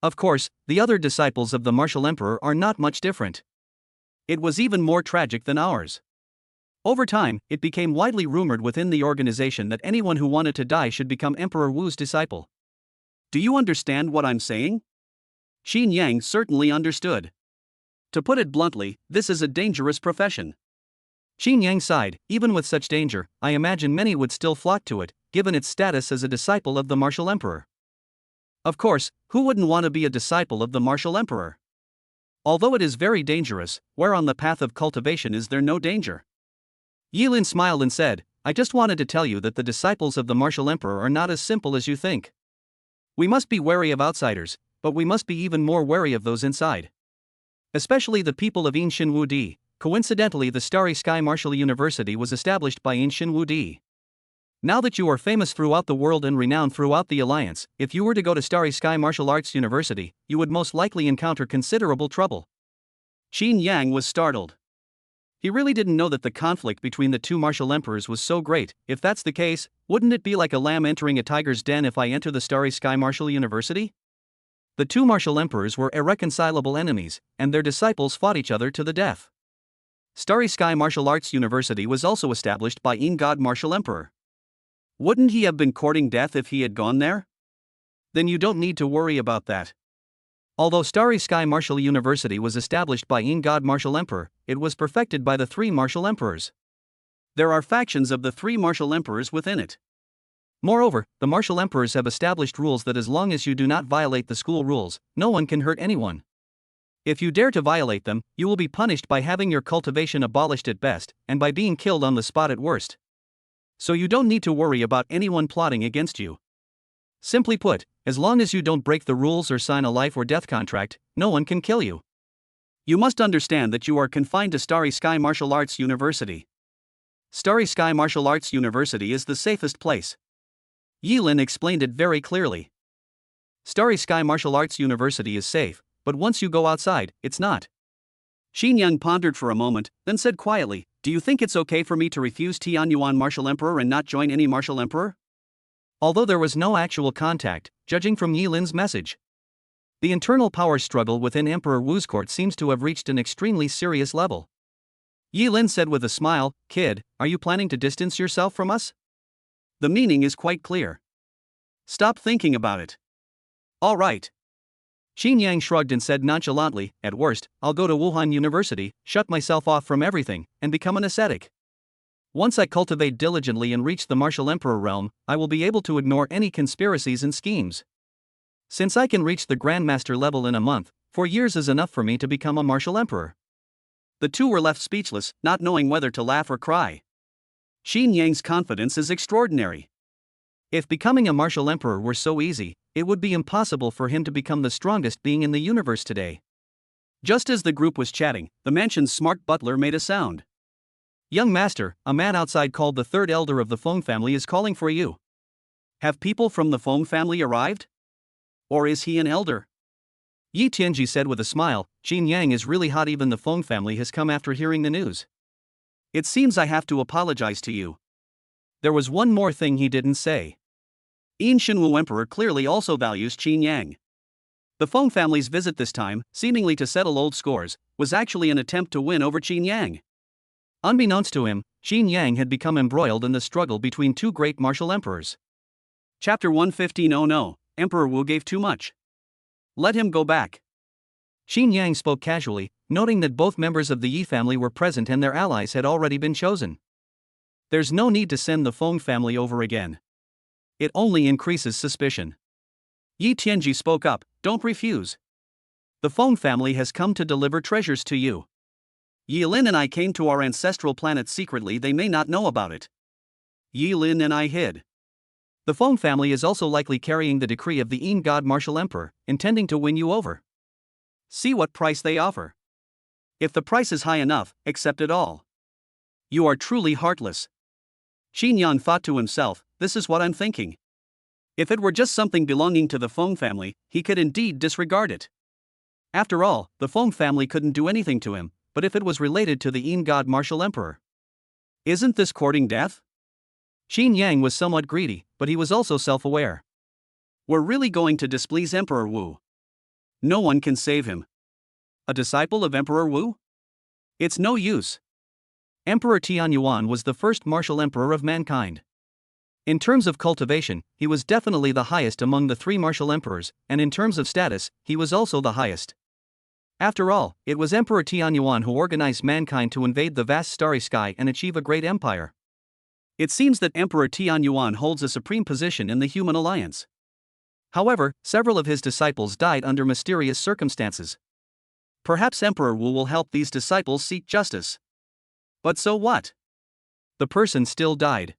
Of course, the other disciples of the martial emperor are not much different. It was even more tragic than ours. Over time, it became widely rumored within the organization that anyone who wanted to die should become Emperor Wu's disciple. Do you understand what I'm saying? Qin Yang certainly understood. To put it bluntly, this is a dangerous profession. Qin Yang sighed, even with such danger, I imagine many would still flock to it, given its status as a disciple of the martial emperor. Of course, who wouldn't want to be a disciple of the martial emperor? Although it is very dangerous, where on the path of cultivation is there no danger? Yilin smiled and said, I just wanted to tell you that the disciples of the martial emperor are not as simple as you think. We must be wary of outsiders, but we must be even more wary of those inside. Especially the people of Yinshin Wudi. Coincidentally, the Starry Sky Martial University was established by Yinshin Wudi. Now that you are famous throughout the world and renowned throughout the Alliance, if you were to go to Starry Sky Martial Arts University, you would most likely encounter considerable trouble. Qin Yang was startled. He really didn't know that the conflict between the 2 martial emperors was so great. If that's the case, wouldn't it be like a lamb entering a tiger's den if I enter the Starry Sky Martial University? The 2 martial emperors were irreconcilable enemies, and their disciples fought each other to the death. Starry Sky Martial Arts University was also established by Yin God Martial Emperor. Wouldn't he have been courting death if he had gone there? Then you don't need to worry about that. Although Starry Sky Martial University was established by Yin God Martial Emperor, it was perfected by the 3 martial emperors. There are factions of the 3 martial emperors within it. Moreover, the martial emperors have established rules that as long as you do not violate the school rules, no one can hurt anyone. If you dare to violate them, you will be punished by having your cultivation abolished at best, and by being killed on the spot at worst. So you don't need to worry about anyone plotting against you. Simply put, as long as you don't break the rules or sign a life or death contract, no one can kill you. You must understand that you are confined to Starry Sky Martial Arts University. Starry Sky Martial Arts University is the safest place. Yilin explained it very clearly. Starry Sky Martial Arts University is safe, but once you go outside, it's not. Qin Yang pondered for a moment, then said quietly, do you think it's okay for me to refuse Tianyuan Martial Emperor and not join any Martial Emperor? Although there was no actual contact, judging from Yilin's message. The internal power struggle within Emperor Wu's court seems to have reached an extremely serious level. Yilin said with a smile, kid, are you planning to distance yourself from us? The meaning is quite clear. Stop thinking about it. All right. Qin Yang shrugged and said nonchalantly, at worst, I'll go to Wuhan University, shut myself off from everything, and become an ascetic. Once I cultivate diligently and reach the martial emperor realm, I will be able to ignore any conspiracies and schemes. Since I can reach the grandmaster level in a month, 4 years is enough for me to become a martial emperor. The 2 were left speechless, not knowing whether to laugh or cry. Qin Yang's confidence is extraordinary. If becoming a martial emperor were so easy, it would be impossible for him to become the strongest being in the universe today. Just as the group was chatting, the mansion's smart butler made a sound. Young master, a man outside called the third elder of the Feng family is calling for you. Have people from the Feng family arrived? Or is he an elder? Yi Tianji said with a smile, Qin Yang is really hot, even the Feng family has come after hearing the news. It seems I have to apologize to you. There was one more thing he didn't say. Yin Shenwu Emperor clearly also values Qin Yang. The Feng family's visit this time, seemingly to settle old scores, was actually an attempt to win over Qin Yang. Unbeknownst to him, Qin Yang had become embroiled in the struggle between two great martial emperors. Chapter 115. Oh no, Emperor Wu gave too much. Let him go back. Qin Yang spoke casually, noting that both members of the Yi family were present and their allies had already been chosen. There's no need to send the Feng family over again. It only increases suspicion. Yi Tianji spoke up, don't refuse. The Feng family has come to deliver treasures to you. Yi Lin and I came to our ancestral planet secretly, they may not know about it. Yi Lin and I hid. The Feng family is also likely carrying the decree of the Yin God Martial Emperor, intending to win you over. See what price they offer. If the price is high enough, accept it all. You are truly heartless. Qin Yang thought to himself, this is what I'm thinking. If it were just something belonging to the Feng family, he could indeed disregard it. After all, the Feng family couldn't do anything to him, but if it was related to the Yin God Martial Emperor. Isn't this courting death? Qin Yang was somewhat greedy, but he was also self-aware. We're really going to displease Emperor Wu. No one can save him. A disciple of Emperor Wu? It's no use. Emperor Tianyuan was the first martial emperor of mankind. In terms of cultivation, he was definitely the highest among the three martial emperors, and in terms of status, he was also the highest. After all, it was Emperor Tianyuan who organized mankind to invade the vast starry sky and achieve a great empire. It seems that Emperor Tianyuan holds a supreme position in the human alliance. However, several of his disciples died under mysterious circumstances. Perhaps Emperor Wu will help these disciples seek justice. But so what? The person still died.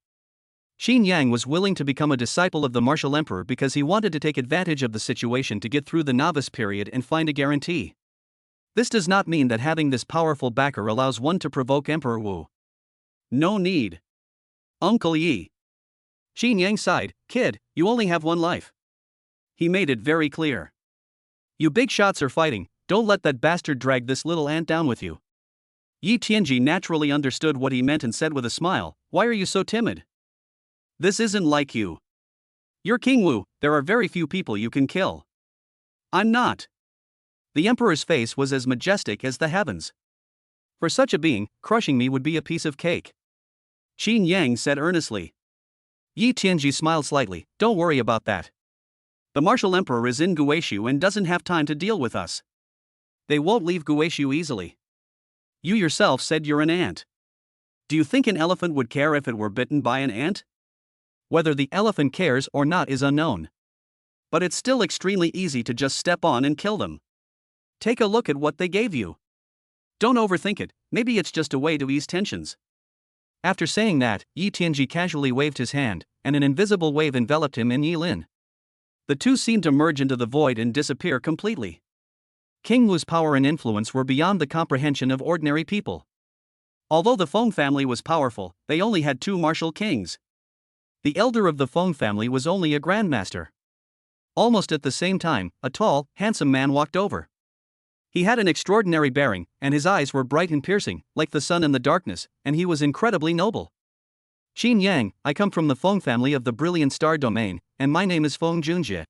Qin Yang was willing to become a disciple of the martial emperor because he wanted to take advantage of the situation to get through the novice period and find a guarantee. This does not mean that having this powerful backer allows one to provoke Emperor Wu. No need. Uncle Yi. Qin Yang sighed, kid, you only have one life. He made it very clear. You big shots are fighting, don't let that bastard drag this little ant down with you. Yi Tianji naturally understood what he meant and said with a smile, why are you so timid? This isn't like you. You're King Wu, there are very few people you can kill. I'm not. The emperor's face was as majestic as the heavens. For such a being, crushing me would be a piece of cake. Qin Yang said earnestly. Yi Tianji smiled slightly, don't worry about that. The martial emperor is in Guishu and doesn't have time to deal with us. They won't leave Guishu easily. You yourself said you're an ant. Do you think an elephant would care if it were bitten by an ant? Whether the elephant cares or not is unknown. But it's still extremely easy to just step on and kill them. Take a look at what they gave you. Don't overthink it, maybe it's just a way to ease tensions. After saying that, Yi Tianji casually waved his hand, and an invisible wave enveloped him and Yi Lin. The two seemed to merge into the void and disappear completely. King Wu's power and influence were beyond the comprehension of ordinary people. Although the Feng family was powerful, they only had two martial kings. The elder of the Feng family was only a grandmaster. Almost at the same time, a tall, handsome man walked over. He had an extraordinary bearing, and his eyes were bright and piercing, like the sun in the darkness, and he was incredibly noble. Qin Yang, I come from the Feng family of the Brilliant Star Domain, and my name is Feng Junjie.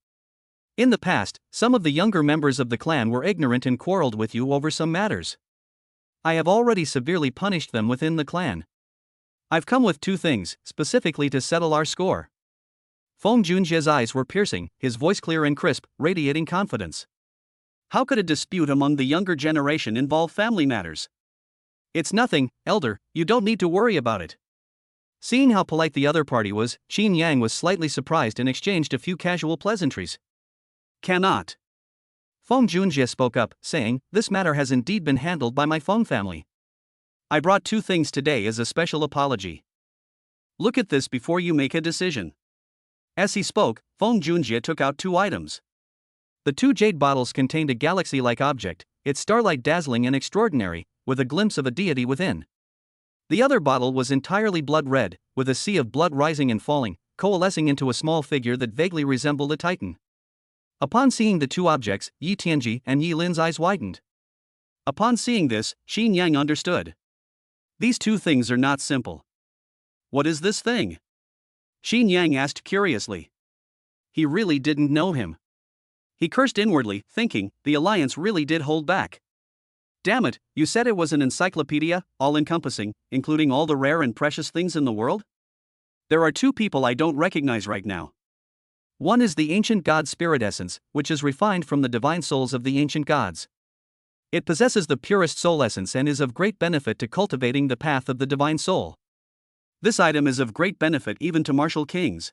In the past, some of the younger members of the clan were ignorant and quarreled with you over some matters. I have already severely punished them within the clan. I've come with two things, specifically to settle our score. Feng Junjie's eyes were piercing, his voice clear and crisp, radiating confidence. How could a dispute among the younger generation involve family matters? It's nothing, elder, you don't need to worry about it. Seeing how polite the other party was, Qin Yang was slightly surprised and exchanged a few casual pleasantries. Cannot. Feng Junjie spoke up, saying, this matter has indeed been handled by my Feng family. I brought two things today as a special apology. Look at this before you make a decision. As he spoke, Feng Junjie took out two items. The two jade bottles contained a galaxy-like object, its starlight dazzling and extraordinary, with a glimpse of a deity within. The other bottle was entirely blood red, with a sea of blood rising and falling, coalescing into a small figure that vaguely resembled a titan. Upon seeing the two objects, Yi Tianji and Yi Lin's eyes widened. Upon seeing this, Xin Yang understood. These two things are not simple. What is this thing? Xin Yang asked curiously. He really didn't know him. He cursed inwardly, thinking, the alliance really did hold back. Damn it, you said it was an encyclopedia, all-encompassing, including all the rare and precious things in the world? There are two people I don't recognize right now. One is the ancient god spirit essence, which is refined from the divine souls of the ancient gods. It possesses the purest soul essence and is of great benefit to cultivating the path of the divine soul. This item is of great benefit even to martial kings.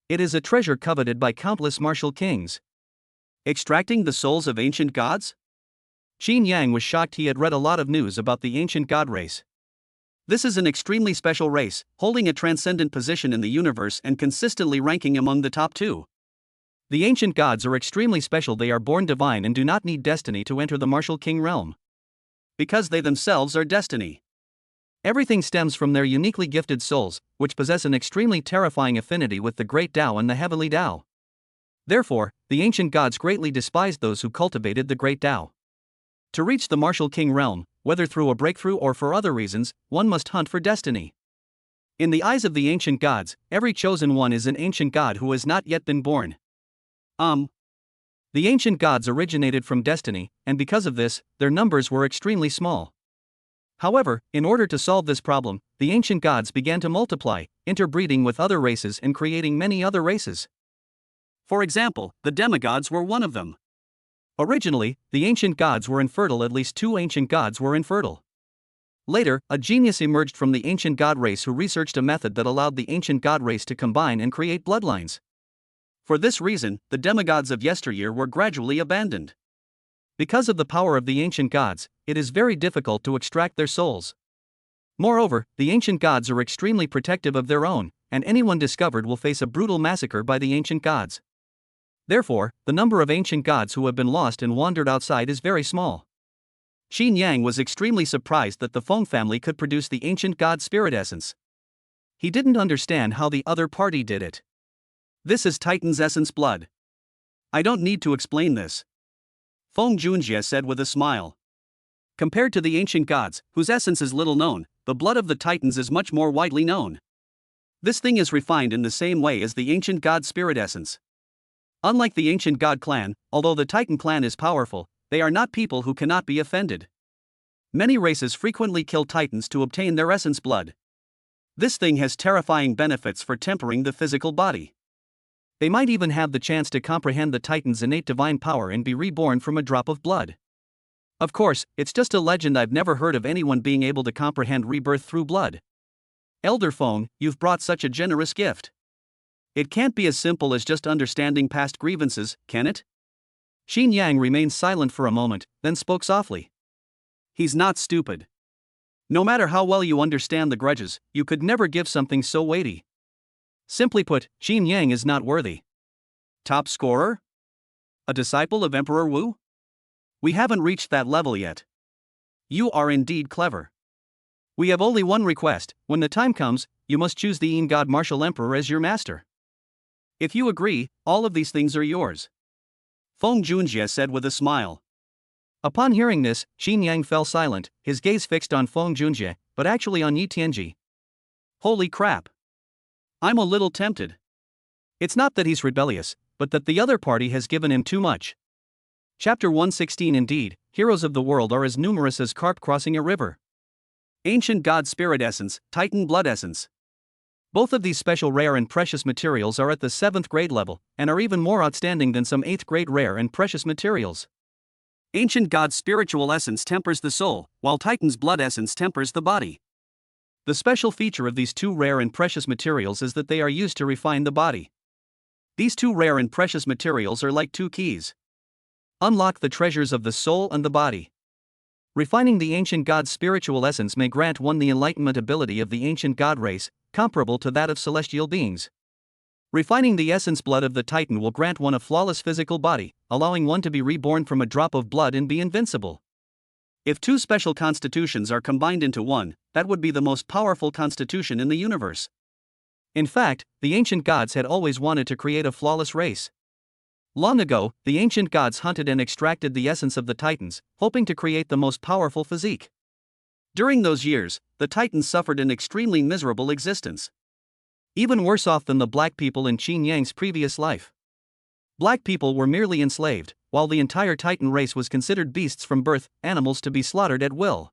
It is a treasure coveted by countless martial kings. Extracting the souls of ancient gods? Xin Yang was shocked. He had read a lot of news about the ancient god race. This is an extremely special race, holding a transcendent position in the universe and consistently ranking among the top 2. The ancient gods are extremely special. They are born divine and do not need destiny to enter the martial king realm. Because they themselves are destiny. Everything stems from their uniquely gifted souls, which possess an extremely terrifying affinity with the great Tao and the heavenly Tao. Therefore, the ancient gods greatly despised those who cultivated the great Tao. To reach the martial king realm, whether through a breakthrough or for other reasons, one must hunt for destiny. In the eyes of the ancient gods, every chosen one is an ancient god who has not yet been born. The ancient gods originated from destiny, and because of this, their numbers were extremely small. However, in order to solve this problem, the ancient gods began to multiply, interbreeding with other races and creating many other races. For example, the demigods were one of them. Originally, the ancient gods were infertile. At least 2 ancient gods were infertile. Later, a genius emerged from the ancient god race who researched a method that allowed the ancient god race to combine and create bloodlines. For this reason, the demigods of yesteryear were gradually abandoned. Because of the power of the ancient gods, it is very difficult to extract their souls. Moreover, the ancient gods are extremely protective of their own, and anyone discovered will face a brutal massacre by the ancient gods. Therefore, the number of ancient gods who have been lost and wandered outside is very small. Xin Yang was extremely surprised that the Feng family could produce the ancient god spirit essence. He didn't understand how the other party did it. This is Titan's essence blood. I don't need to explain this. Feng Junjie said with a smile. Compared to the ancient gods, whose essence is little known, the blood of the Titans is much more widely known. This thing is refined in the same way as the ancient god spirit essence. Unlike the ancient god clan, although the Titan clan is powerful, they are not people who cannot be offended. Many races frequently kill Titans to obtain their essence blood. This thing has terrifying benefits for tempering the physical body. They might even have the chance to comprehend the Titan's innate divine power and be reborn from a drop of blood. Of course, it's just a legend. I've never heard of anyone being able to comprehend rebirth through blood. Elder Feng, you've brought such a generous gift. It can't be as simple as just understanding past grievances, can it? Xin Yang remained silent for a moment, then spoke softly. He's not stupid. No matter how well you understand the grudges, you could never give something so weighty. Simply put, Xin Yang is not worthy. Top scorer? A disciple of Emperor Wu? We haven't reached that level yet. You are indeed clever. We have only one request: when the time comes, you must choose the Yin God Martial Emperor as your master. If you agree, all of these things are yours. Feng Junjie said with a smile. Upon hearing this, Xin Yang fell silent, his gaze fixed on Feng Junjie, but actually on Yi Tianji. Holy crap. I'm a little tempted. It's not that he's rebellious, but that the other party has given him too much. Chapter 116. Indeed, heroes of the world are as numerous as carp crossing a river. Ancient God Spirit Essence, Titan Blood Essence. Both of these special rare and precious materials are at the 7th grade level, and are even more outstanding than some 8th grade rare and precious materials. Ancient God's spiritual essence tempers the soul, while Titan's blood essence tempers the body. The special feature of these two rare and precious materials is that they are used to refine the body. These two rare and precious materials are like two keys. Unlock the treasures of the soul and the body. Refining the ancient God's spiritual essence may grant one the enlightenment ability of the ancient God race, comparable to that of celestial beings. Refining the essence blood of the Titan will grant one a flawless physical body, allowing one to be reborn from a drop of blood and be invincible. If two special constitutions are combined into one, that would be the most powerful constitution in the universe. In fact, the ancient gods had always wanted to create a flawless race. Long ago, the ancient gods hunted and extracted the essence of the Titans, hoping to create the most powerful physique. During those years, the Titans suffered an extremely miserable existence. Even worse off than the black people in Qin Yang's previous life. Black people were merely enslaved, while the entire Titan race was considered beasts from birth, animals to be slaughtered at will.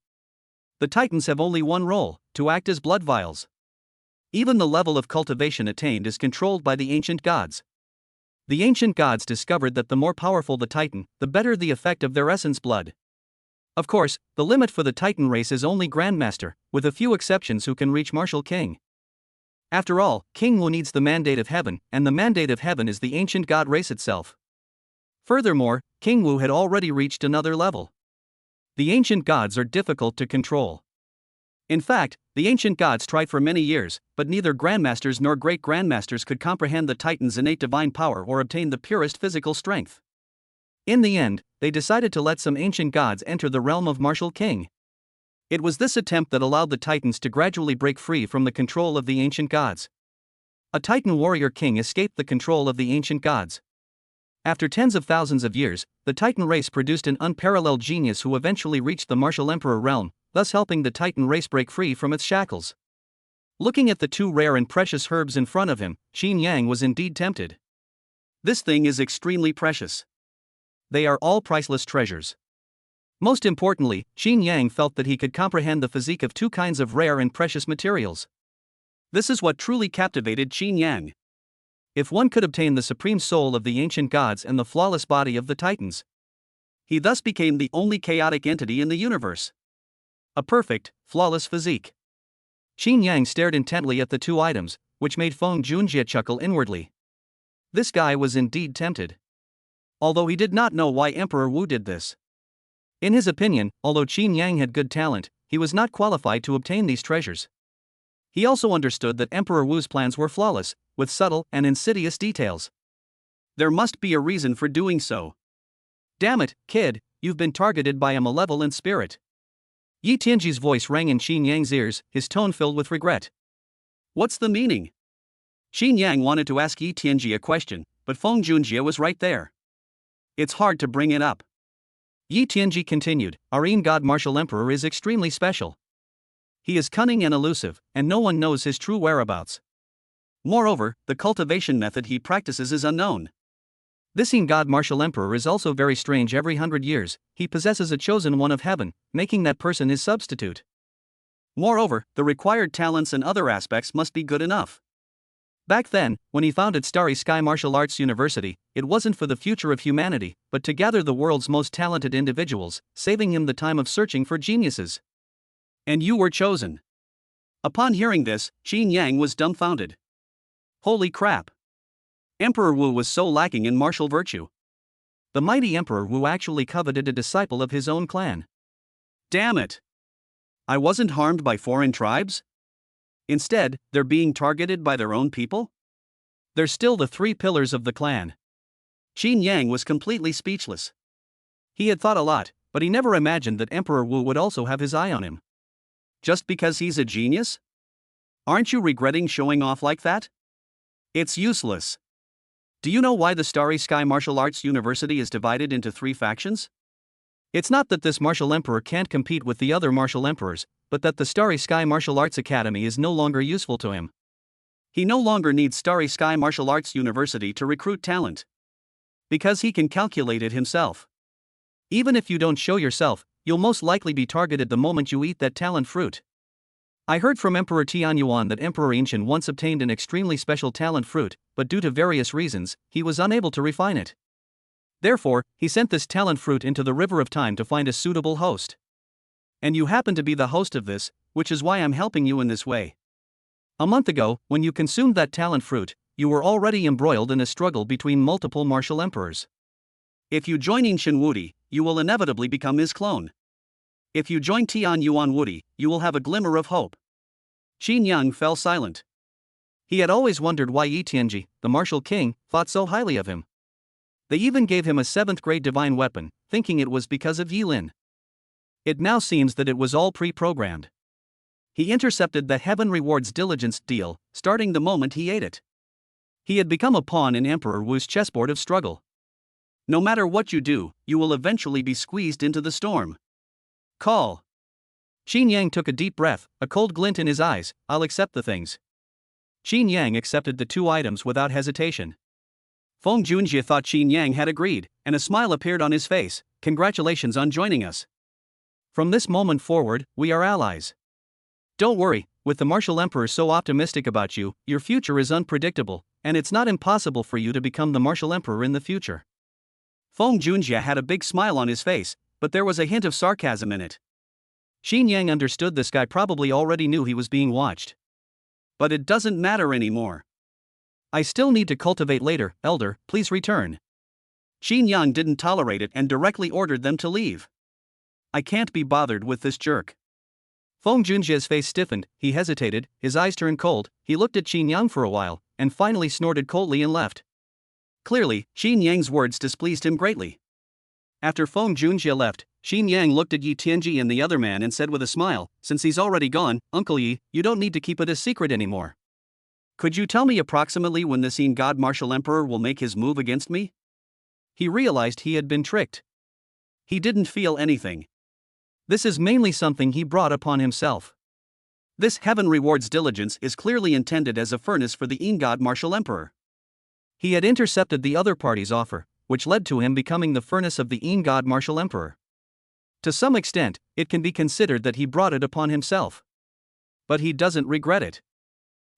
The Titans have only one role: to act as blood vials. Even the level of cultivation attained is controlled by the ancient gods. The ancient gods discovered that the more powerful the Titan, the better the effect of their essence blood. Of course, the limit for the Titan race is only Grandmaster, with a few exceptions who can reach Martial King. After all, King Wu needs the mandate of heaven, and the mandate of heaven is the ancient god race itself. Furthermore, King Wu had already reached another level. The ancient gods are difficult to control. In fact, the ancient gods tried for many years, but neither Grandmasters nor Great Grandmasters could comprehend the Titan's innate divine power or obtain the purest physical strength. In the end, they decided to let some ancient gods enter the realm of Martial King. It was this attempt that allowed the Titans to gradually break free from the control of the ancient gods. A Titan warrior king escaped the control of the ancient gods. After tens of thousands of years, the Titan race produced an unparalleled genius who eventually reached the Martial Emperor realm, thus helping the Titan race break free from its shackles. Looking at the two rare and precious herbs in front of him, Qin Yang was indeed tempted. This thing is extremely precious. They are all priceless treasures. Most importantly, Qin Yang felt that he could comprehend the physique of two kinds of rare and precious materials. This is what truly captivated Qin Yang. If one could obtain the supreme soul of the ancient gods and the flawless body of the Titans, he thus became the only chaotic entity in the universe. A perfect, flawless physique. Qin Yang stared intently at the two items, which made Feng Junjie chuckle inwardly. This guy was indeed tempted. Although he did not know why Emperor Wu did this. In his opinion, although Qin Yang had good talent, he was not qualified to obtain these treasures. He also understood that Emperor Wu's plans were flawless, with subtle and insidious details. There must be a reason for doing so. Damn it, kid, you've been targeted by a malevolent spirit. Yi Tianji's voice rang in Qin Yang's ears, his tone filled with regret. What's the meaning? Qin Yang wanted to ask Yi Tianji a question, but Feng Junjie was right there. It's hard to bring it up. Yi Tianji continued, our god Martial Emperor is extremely special. He is cunning and elusive, and no one knows his true whereabouts. Moreover, the cultivation method he practices is unknown. This god Martial Emperor is also very strange. Every 100 years, he possesses a chosen one of heaven, making that person his substitute. Moreover, the required talents and other aspects must be good enough. Back then, when he founded Starry Sky Martial Arts University, it wasn't for the future of humanity, but to gather the world's most talented individuals, saving him the time of searching for geniuses. And you were chosen. Upon hearing this, Qin Yang was dumbfounded. Holy crap! Emperor Wu was so lacking in martial virtue. The mighty Emperor Wu actually coveted a disciple of his own clan. Damn it! I wasn't harmed by foreign tribes? Instead, they're being targeted by their own people? They're still the three pillars of the clan. Qin Yang was completely speechless. He had thought a lot, but he never imagined that Emperor Wu would also have his eye on him. Just because he's a genius? Aren't you regretting showing off like that? It's useless. Do you know why the Starry Sky Martial Arts University is divided into 3 factions? It's not that this Martial Emperor can't compete with the other Martial Emperors, but that the Starry Sky Martial Arts Academy is no longer useful to him. He no longer needs Starry Sky Martial Arts University to recruit talent. Because he can calculate it himself. Even if you don't show yourself, you'll most likely be targeted the moment you eat that talent fruit. I heard from Emperor Tianyuan that Emperor Ancient once obtained an extremely special talent fruit, but due to various reasons, he was unable to refine it. Therefore, he sent this talent fruit into the river of time to find a suitable host. And you happen to be the host of this, which is why I'm helping you in this way. A month ago, when you consumed that talent fruit, you were already embroiled in a struggle between multiple martial emperors. If you join Ancient Wudi, you will inevitably become his clone. If you join Tianyuan Wudi, you will have a glimmer of hope. Qin Yang fell silent. He had always wondered why Yi Tianji, the martial king, thought so highly of him. They even gave him a 7th grade divine weapon, thinking it was because of Yi Lin. It now seems that it was all pre-programmed. He intercepted the Heaven Rewards Diligence deal, starting the moment he ate it. He had become a pawn in Emperor Wu's chessboard of struggle. No matter what you do, you will eventually be squeezed into the storm. Call. Xin Yang took a deep breath, a cold glint in his eyes. I'll accept the things. Xin Yang accepted the 2 items without hesitation. Feng Junjie thought Xin Yang had agreed, and a smile appeared on his face. Congratulations on joining us. From this moment forward, we are allies. Don't worry, with the martial emperor so optimistic about you, your future is unpredictable, and it's not impossible for you to become the martial emperor in the future. Feng Junjie had a big smile on his face, but there was a hint of sarcasm in it. Xin Yang understood this guy probably already knew he was being watched. But it doesn't matter anymore. I still need to cultivate later, elder, please return. Xin Yang didn't tolerate it and directly ordered them to leave. I can't be bothered with this jerk. Feng Junjie's face stiffened, he hesitated, his eyes turned cold, he looked at Xin Yang for a while, and finally snorted coldly and left. Clearly, Xin Yang's words displeased him greatly. After Feng Junjie left, Xin Yang looked at Yi Tianji and the other man and said with a smile, since he's already gone, Uncle Yi, you don't need to keep it a secret anymore. Could you tell me approximately when the Scene God Martial Emperor will make his move against me? He realized he had been tricked. He didn't feel anything. This is mainly something he brought upon himself. This Heaven Rewards Diligence is clearly intended as a furnace for the Scene God Martial Emperor. He had intercepted the other party's offer, which led to him becoming the furnace of the Scene God Martial Emperor. To some extent, it can be considered that he brought it upon himself. But he doesn't regret it.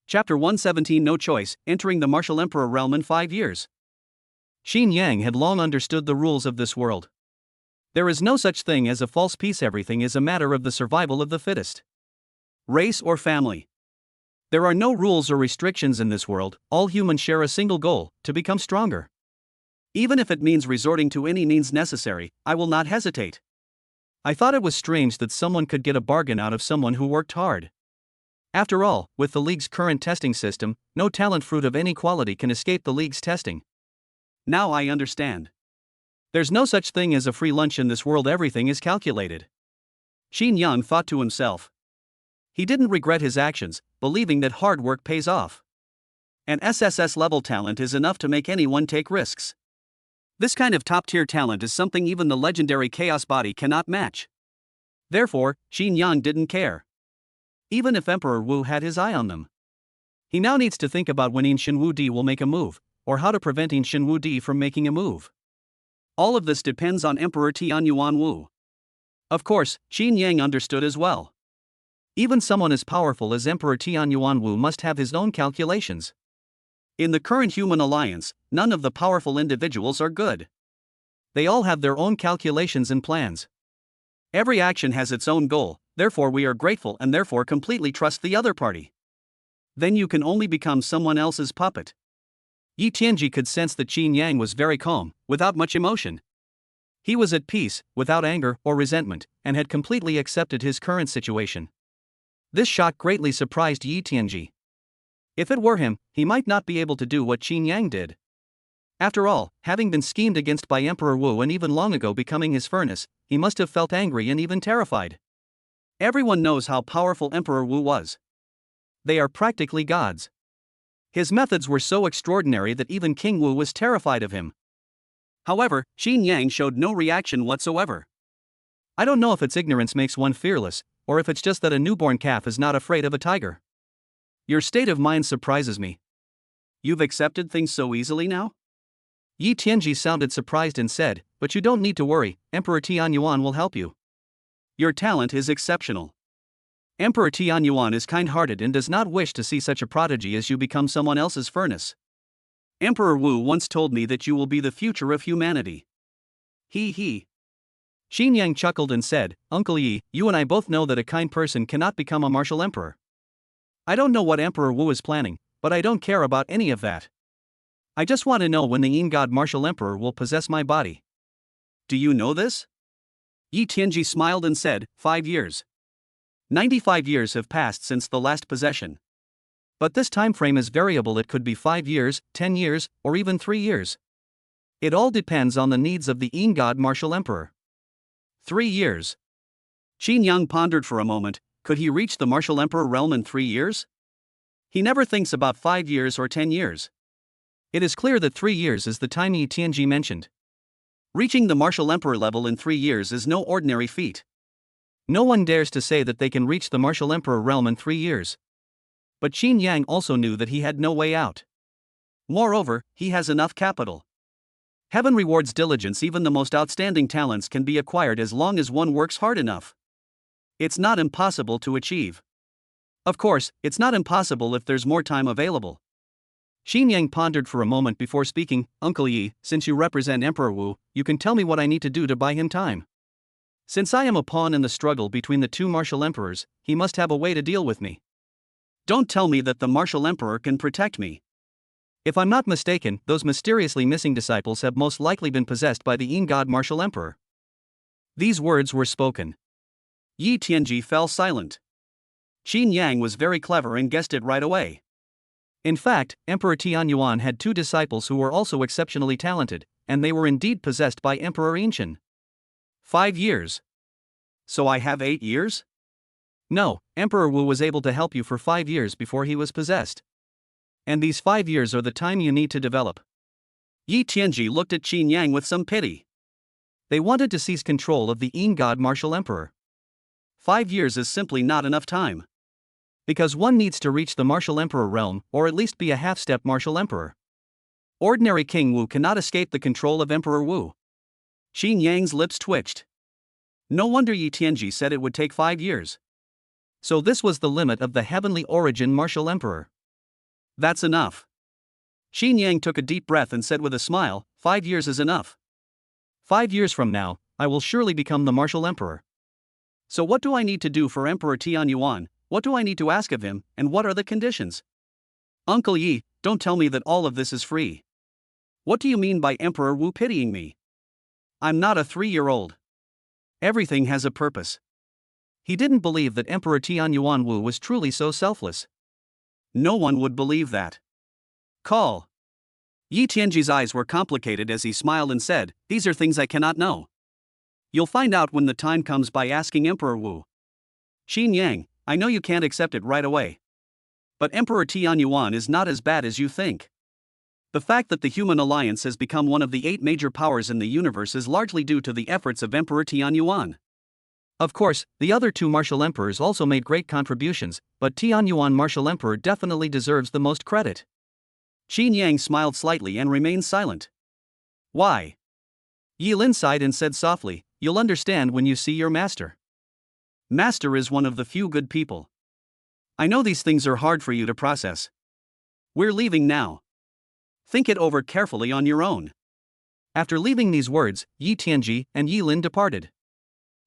Chapter 117 No Choice, Entering the Martial Emperor Realm in 5 years. Xin Yang had long understood the rules of this world. There is no such thing as a false peace, everything is a matter of the survival of the fittest. Race or family. There are no rules or restrictions in this world, all humans share a single goal, to become stronger. Even if it means resorting to any means necessary, I will not hesitate. I thought it was strange that someone could get a bargain out of someone who worked hard. After all, with the League's current testing system, no talent fruit of any quality can escape the League's testing. Now I understand. There's no such thing as a free lunch in this world, everything is calculated. Xin Yang thought to himself. He didn't regret his actions, believing that hard work pays off. An SSS level talent is enough to make anyone take risks. This kind of top-tier talent is something even the legendary Chaos Body cannot match. Therefore, Xin Yang didn't care. Even if Emperor Wu had his eye on them. He now needs to think about when Shenwu Di will make a move, or how to prevent Shenwu Di from making a move. All of this depends on Emperor Tianyuan Wu. Of course, Xin Yang understood as well. Even someone as powerful as Emperor Tianyuan Wu must have his own calculations. In the current human alliance, none of the powerful individuals are good. They all have their own calculations and plans. Every action has its own goal, therefore we are grateful and therefore completely trust the other party. Then you can only become someone else's puppet. Yi Tianji could sense that Xin Yang was very calm, without much emotion. He was at peace, without anger or resentment, and had completely accepted his current situation. This shock greatly surprised Yi Tianji. If it were him, he might not be able to do what Xin Yang did. After all, having been schemed against by Emperor Wu and even long ago becoming his furnace, he must have felt angry and even terrified. Everyone knows how powerful Emperor Wu was. They are practically gods. His methods were so extraordinary that even King Wu was terrified of him. However, Xin Yang showed no reaction whatsoever. I don't know if it's ignorance makes one fearless, or if it's just that a newborn calf is not afraid of a tiger. Your state of mind surprises me. You've accepted things so easily now? Yi Tianji sounded surprised and said, but you don't need to worry, Emperor Tianyuan will help you. Your talent is exceptional. Emperor Tianyuan is kind-hearted and does not wish to see such a prodigy as you become someone else's furnace. Emperor Wu once told me that you will be the future of humanity. He. Xin Yang chuckled and said, Uncle Yi, you and I both know that a kind person cannot become a martial emperor. I don't know what Emperor Wu is planning, but I don't care about any of that. I just want to know when the Yin God Martial Emperor will possess my body. Do you know this? Yi Tianji smiled and said, 5 years. 95 years have passed since the last possession. But this time frame is variable. It could be 5 years, 10 years, or even 3 years. It all depends on the needs of the Yin God Martial Emperor. 3 years. Qin Yang pondered for a moment. Could he reach the Martial Emperor realm in 3 years? He never thinks about 5 years or 10 years. It is clear that 3 years is the time Yi Tianji mentioned. Reaching the Martial Emperor level in 3 years is no ordinary feat. No one dares to say that they can reach the Martial Emperor realm in 3 years. But Qin Yang also knew that he had no way out. Moreover, he has enough capital. Heaven rewards diligence. Even the most outstanding talents can be acquired as long as one works hard enough. It's not impossible to achieve. Of course, it's not impossible if there's more time available. Qin Yang pondered for a moment before speaking. Uncle Yi, since you represent Emperor Wu, you can tell me what I need to do to buy him time. Since I am a pawn in the struggle between the two martial emperors, he must have a way to deal with me. Don't tell me that the martial emperor can protect me. If I'm not mistaken, those mysteriously missing disciples have most likely been possessed by the Yin God Martial Emperor. These words were spoken. Yi Tianji fell silent. Qin Yang was very clever and guessed it right away. In fact, Emperor Tianyuan had 2 disciples who were also exceptionally talented, and they were indeed possessed by Emperor Yinshan. 5 years. So I have 8 years? No, Emperor Wu was able to help you for 5 years before he was possessed. And these 5 years are the time you need to develop. Yi Tianji looked at Qin Yang with some pity. They wanted to seize control of the Yin God Martial Emperor. 5 years is simply not enough time. Because one needs to reach the Martial Emperor realm, or at least be a half-step Martial Emperor. Ordinary King Wu cannot escape the control of Emperor Wu. Qin Yang's lips twitched. No wonder Yi Tianji said it would take 5 years. So this was the limit of the heavenly origin Martial Emperor. That's enough. Qin Yang took a deep breath and said with a smile, 5 years is enough. 5 years from now, I will surely become the Martial Emperor. So what do I need to do for Emperor Tianyuan? What do I need to ask of him, and what are the conditions? Uncle Yi, don't tell me that all of this is free. What do you mean by Emperor Wu pitying me? I'm not a 3-year-old. Everything has a purpose. He didn't believe that Emperor Tianyuan Wu was truly so selfless. No one would believe that. Call. Yi Tianji's eyes were complicated as he smiled and said, these are things I cannot know. You'll find out when the time comes by asking Emperor Wu. Qin Yang, I know you can't accept it right away. But Emperor Tianyuan is not as bad as you think. The fact that the human alliance has become one of the 8 major powers in the universe is largely due to the efforts of Emperor Tianyuan. Of course, the other 2 martial emperors also made great contributions, but Tianyuan Martial Emperor definitely deserves the most credit. Qin Yang smiled slightly and remained silent. Why? Yi Lin sighed and said softly, you'll understand when you see your master. Master is one of the few good people. I know these things are hard for you to process. We're leaving now. Think it over carefully on your own. After leaving these words, Yi Tianji and Yi Lin departed.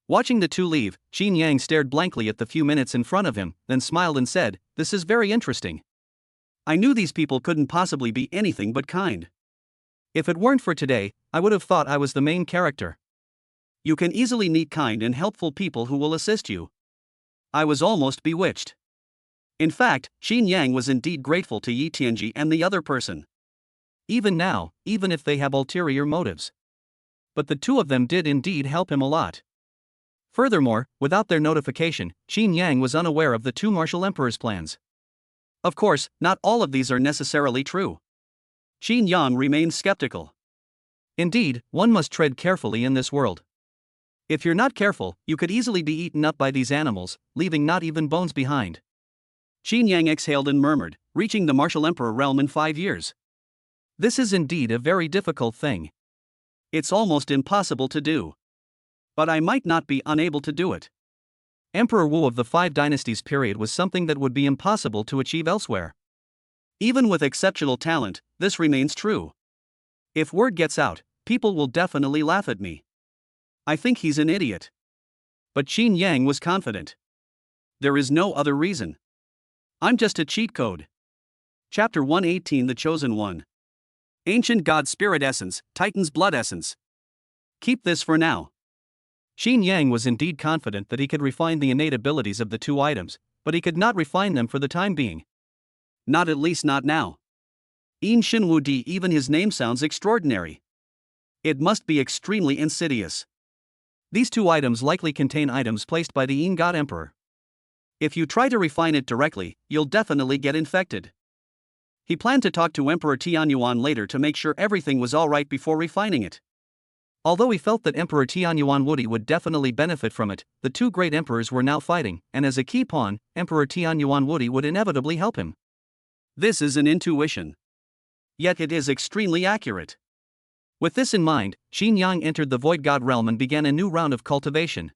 Watching the 2 leave, Qin Yang stared blankly at the few minutes in front of him, then smiled and said, this is very interesting. I knew these people couldn't possibly be anything but kind. If it weren't for today, I would have thought I was the main character. You can easily meet kind and helpful people who will assist you. I was almost bewitched. In fact, Qin Yang was indeed grateful to Yi Tianji and the other person. Even now, even if they have ulterior motives. But the 2 of them did indeed help him a lot. Furthermore, without their notification, Qin Yang was unaware of the 2 martial emperors' plans. Of course, not all of these are necessarily true. Qin Yang remained skeptical. Indeed, one must tread carefully in this world. If you're not careful, you could easily be eaten up by these animals, leaving not even bones behind. Qin Yang exhaled and murmured, reaching the Martial Emperor realm in 5 years. This is indeed a very difficult thing. It's almost impossible to do. But I might not be unable to do it. Emperor Wu of the 5 dynasties period was something that would be impossible to achieve elsewhere. Even with exceptional talent, this remains true. If word gets out, people will definitely laugh at me. I think he's an idiot. But Qin Yang was confident. There is no other reason. I'm just a cheat code. Chapter 118 The Chosen One. Ancient God Spirit Essence, Titan's Blood Essence. Keep this for now. Qin Yang was indeed confident that he could refine the innate abilities of the 2 items, but he could not refine them for the time being. Not at least not now. In Shinwu Di, even his name sounds extraordinary. It must be extremely insidious. These two items likely contain items placed by the Yin God Emperor. If you try to refine it directly, you'll definitely get infected. He planned to talk to Emperor Tianyuan later to make sure everything was alright before refining it. Although he felt that Emperor Tianyuan would definitely benefit from it, the two great emperors were now fighting, and as a key pawn, Emperor Tianyuan would inevitably help him. This is an intuition. Yet it is extremely accurate. With this in mind, Qin Yang entered the Void God realm and began a new round of cultivation.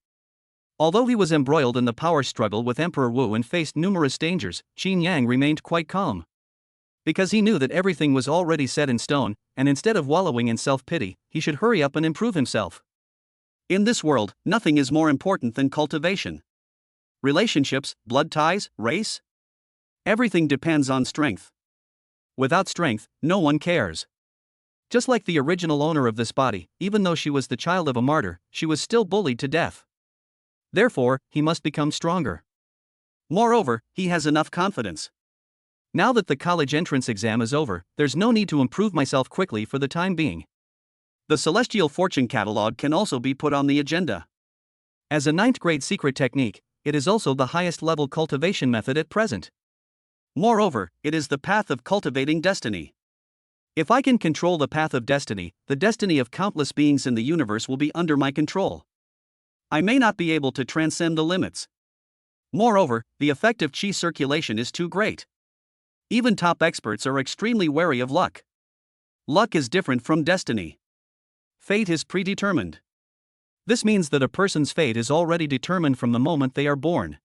Although he was embroiled in the power struggle with Emperor Wu and faced numerous dangers, Qin Yang remained quite calm. Because he knew that everything was already set in stone, and instead of wallowing in self-pity, he should hurry up and improve himself. In this world, nothing is more important than cultivation. Relationships, blood ties, race? Everything depends on strength. Without strength, no one cares. Just like the original owner of this body, even though she was the child of a martyr, she was still bullied to death. Therefore, he must become stronger. Moreover, he has enough confidence. Now that the college entrance exam is over, there's no need to improve myself quickly for the time being. The Celestial Fortune Catalog can also be put on the agenda. As a 9th grade secret technique, it is also the highest level cultivation method at present. Moreover, it is the path of cultivating destiny. If I can control the path of destiny, the destiny of countless beings in the universe will be under my control. I may not be able to transcend the limits. Moreover, the effect of chi circulation is too great. Even top experts are extremely wary of luck. Luck is different from destiny. Fate is predetermined. This means that a person's fate is already determined from the moment they are born.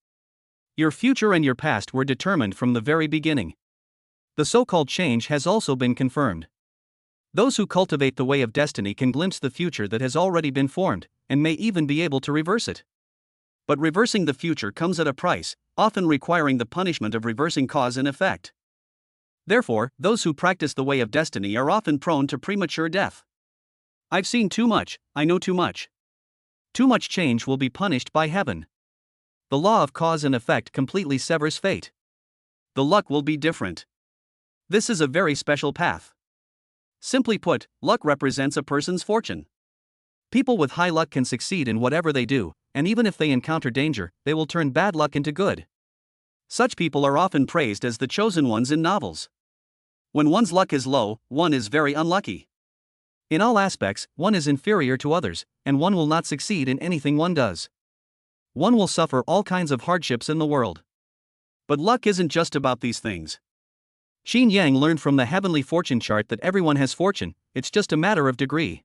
Your future and your past were determined from the very beginning. The so-called change has also been confirmed. Those who cultivate the way of destiny can glimpse the future that has already been formed, and may even be able to reverse it. But reversing the future comes at a price, often requiring the punishment of reversing cause and effect. Therefore, those who practice the way of destiny are often prone to premature death. I've seen too much, I know too much. Too much change will be punished by heaven. The law of cause and effect completely severs fate. The luck will be different. This is a very special path. Simply put, luck represents a person's fortune. People with high luck can succeed in whatever they do, and even if they encounter danger, they will turn bad luck into good. Such people are often praised as the chosen ones in novels. When one's luck is low, one is very unlucky. In all aspects, one is inferior to others, and one will not succeed in anything one does. One will suffer all kinds of hardships in the world. But luck isn't just about these things. Qin Yang learned from the heavenly fortune chart that everyone has fortune, it's just a matter of degree.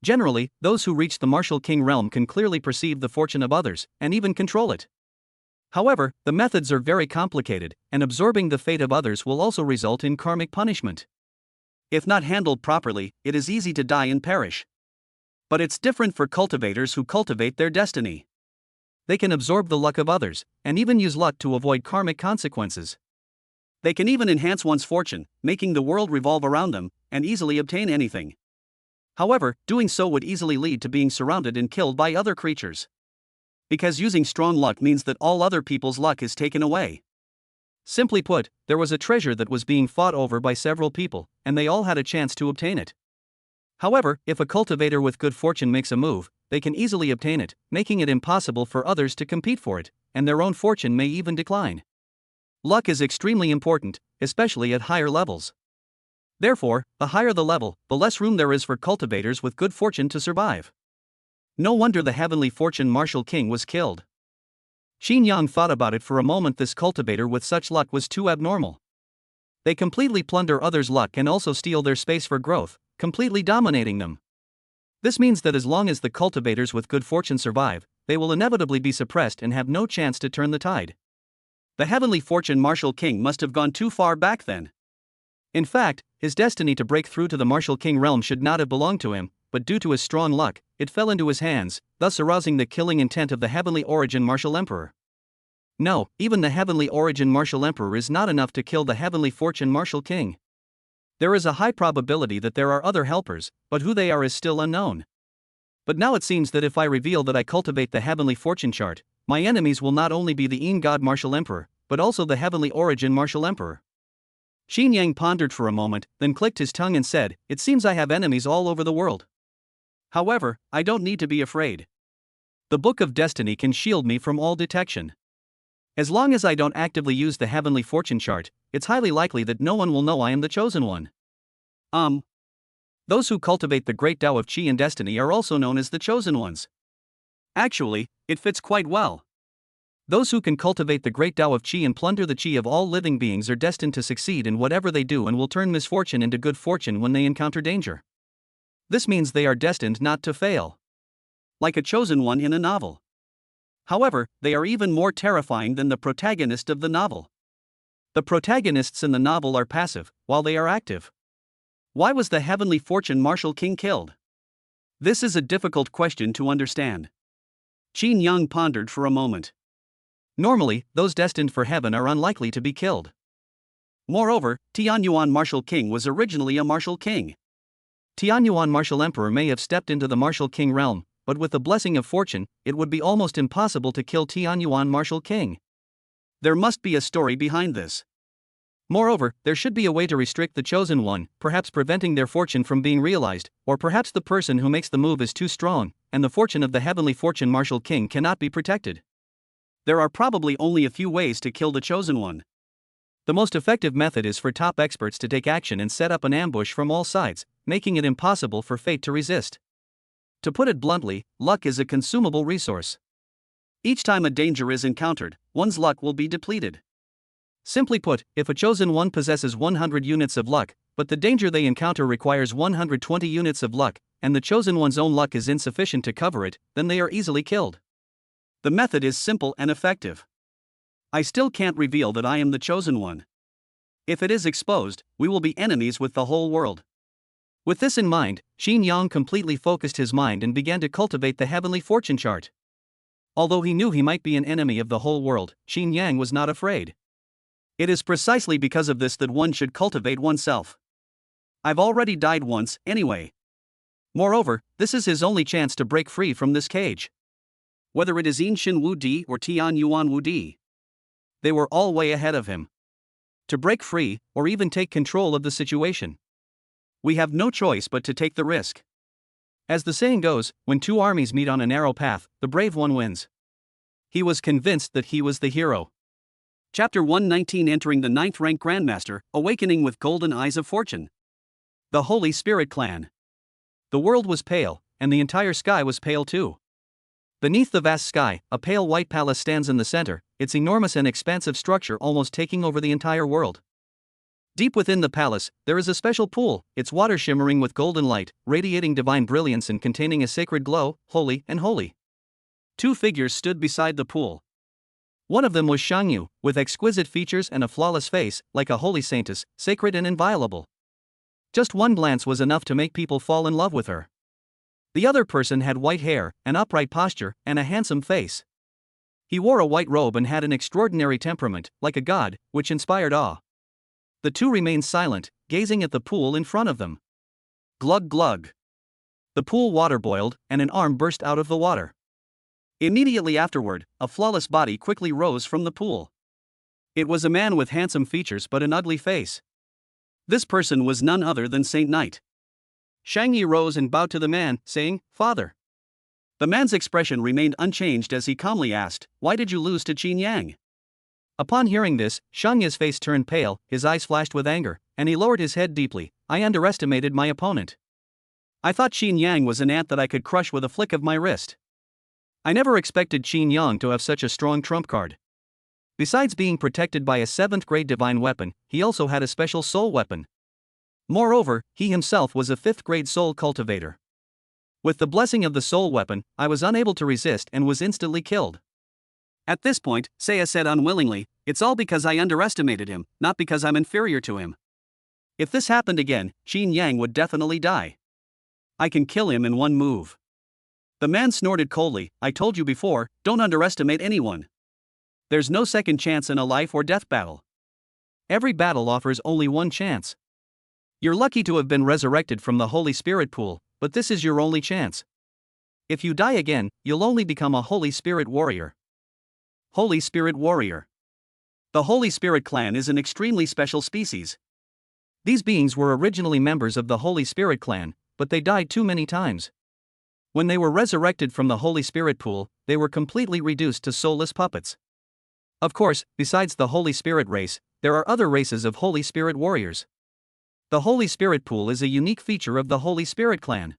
Generally, those who reach the martial king realm can clearly perceive the fortune of others, and even control it. However, the methods are very complicated, and absorbing the fate of others will also result in karmic punishment. If not handled properly, it is easy to die and perish. But it's different for cultivators who cultivate their destiny. They can absorb the luck of others, and even use luck to avoid karmic consequences. They can even enhance one's fortune, making the world revolve around them, and easily obtain anything. However, doing so would easily lead to being surrounded and killed by other creatures. Because using strong luck means that all other people's luck is taken away. Simply put, there was a treasure that was being fought over by several people, and they all had a chance to obtain it. However, if a cultivator with good fortune makes a move, they can easily obtain it, making it impossible for others to compete for it, and their own fortune may even decline. Luck is extremely important, especially at higher levels. Therefore, the higher the level, the less room there is for cultivators with good fortune to survive. No wonder the heavenly fortune martial king was killed. Qin Yang thought about it for a moment. This cultivator with such luck was too abnormal. They completely plunder others' luck and also steal their space for growth, completely dominating them. This means that as long as the cultivators with good fortune survive, they will inevitably be suppressed and have no chance to turn the tide. The heavenly fortune martial king must have gone too far back then. In fact, his destiny to break through to the martial king realm should not have belonged to him, but due to his strong luck, it fell into his hands, thus arousing the killing intent of the heavenly origin martial emperor. No, even the heavenly origin martial emperor is not enough to kill the heavenly fortune martial king. There is a high probability that there are other helpers, but who they are is still unknown. But now it seems that if I reveal that I cultivate the heavenly fortune chart, my enemies will not only be the Yin God martial emperor, but also the heavenly origin martial emperor. Xin Yang pondered for a moment, then clicked his tongue and said, "It seems I have enemies all over the world. However, I don't need to be afraid. The Book of Destiny can shield me from all detection. As long as I don't actively use the heavenly fortune chart, it's highly likely that no one will know I am the chosen one." Those who cultivate the great Tao of Qi and Destiny are also known as the chosen ones. Actually, it fits quite well. Those who can cultivate the great Tao of Qi and plunder the Qi of all living beings are destined to succeed in whatever they do and will turn misfortune into good fortune when they encounter danger. This means they are destined not to fail. Like a chosen one in a novel. However, they are even more terrifying than the protagonist of the novel. The protagonists in the novel are passive, while they are active. Why was the heavenly fortune Martial King killed? This is a difficult question to understand. Qin Yang pondered for a moment. Normally, those destined for heaven are unlikely to be killed. Moreover, Tianyuan Martial King was originally a martial king. Tianyuan Martial Emperor may have stepped into the Martial King realm, but with the blessing of fortune, it would be almost impossible to kill Tianyuan Martial King. There must be a story behind this. Moreover, there should be a way to restrict the chosen one, perhaps preventing their fortune from being realized, or perhaps the person who makes the move is too strong, and the fortune of the heavenly fortune Martial King cannot be protected. There are probably only a few ways to kill the chosen one. The most effective method is for top experts to take action and set up an ambush from all sides, making it impossible for fate to resist. To put it bluntly, luck is a consumable resource. Each time a danger is encountered, one's luck will be depleted. Simply put, if a chosen one possesses 100 units of luck, but the danger they encounter requires 120 units of luck, and the chosen one's own luck is insufficient to cover it, then they are easily killed. The method is simple and effective. I still can't reveal that I am the chosen one. If it is exposed, we will be enemies with the whole world. With this in mind, Xin Yang completely focused his mind and began to cultivate the heavenly fortune chart. Although he knew he might be an enemy of the whole world, Xin Yang was not afraid. It is precisely because of this that one should cultivate oneself. I've already died once, anyway. Moreover, this is his only chance to break free from this cage. Whether it is Yin Shin Wu Di or Tian Yuan Wu Di, they were all way ahead of him. To break free, or even take control of the situation, we have no choice but to take the risk. As the saying goes, when two armies meet on a narrow path, the brave one wins. He was convinced that he was the hero. Chapter 119, Entering the 9th rank Grandmaster, Awakening with Golden Eyes of Fortune. The Holy Spirit Clan. The world was pale, and the entire sky was pale too. Beneath the vast sky, a pale white palace stands in the center, its enormous and expansive structure almost taking over the entire world. Deep within the palace, there is a special pool, its water shimmering with golden light, radiating divine brilliance and containing a sacred glow, holy and holy. Two figures stood beside the pool. One of them was Shangyu, with exquisite features and a flawless face, like a holy saintess, sacred and inviolable. Just one glance was enough to make people fall in love with her. The other person had white hair, an upright posture, and a handsome face. He wore a white robe and had an extraordinary temperament, like a god, which inspired awe. The two remained silent, gazing at the pool in front of them. Glug glug. The pool water boiled, and an arm burst out of the water. Immediately afterward, a flawless body quickly rose from the pool. It was a man with handsome features but an ugly face. This person was none other than Saint Knight. Shangyi rose and bowed to the man, saying, "Father." The man's expression remained unchanged as he calmly asked, "Why did you lose to Qin Yang?" Upon hearing this, Shangyi's face turned pale, his eyes flashed with anger, and he lowered his head deeply. "I underestimated my opponent. I thought Qin Yang was an ant that I could crush with a flick of my wrist. I never expected Qin Yang to have such a strong trump card. Besides being protected by a 7th grade divine weapon, he also had a special soul weapon. Moreover, he himself was a 5th grade soul cultivator. With the blessing of the soul weapon, I was unable to resist and was instantly killed." At this point, Seiya said unwillingly, "It's all because I underestimated him, not because I'm inferior to him. If this happened again, Qin Yang would definitely die. I can kill him in one move." The man snorted coldly, "I told you before, don't underestimate anyone. There's no second chance in a life or death battle. Every battle offers only one chance. You're lucky to have been resurrected from the Holy Spirit pool, but this is your only chance. If you die again, you'll only become a Holy Spirit warrior." Holy Spirit warrior. The Holy Spirit clan is an extremely special species. These beings were originally members of the Holy Spirit clan, but they died too many times. When they were resurrected from the Holy Spirit pool, they were completely reduced to soulless puppets. Of course, besides the Holy Spirit race, there are other races of Holy Spirit warriors. The Holy Spirit pool is a unique feature of the Holy Spirit clan.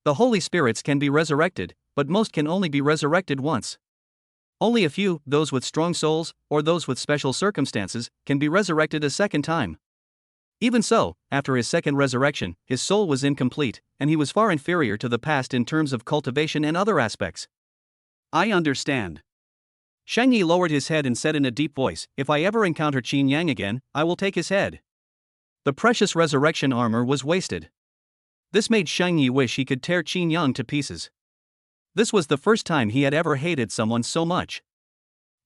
The Holy Spirits can be resurrected, but most can only be resurrected once. Only a few, those with strong souls, or those with special circumstances, can be resurrected a second time. Even so, after his second resurrection, his soul was incomplete, and he was far inferior to the past in terms of cultivation and other aspects. I understand. Shang Yi lowered his head and said in a deep voice, "If I ever encounter Qin Yang again, I will take his head." The precious resurrection armor was wasted. This made Shang Yi wish he could tear Qin Yang to pieces. This was the first time he had ever hated someone so much.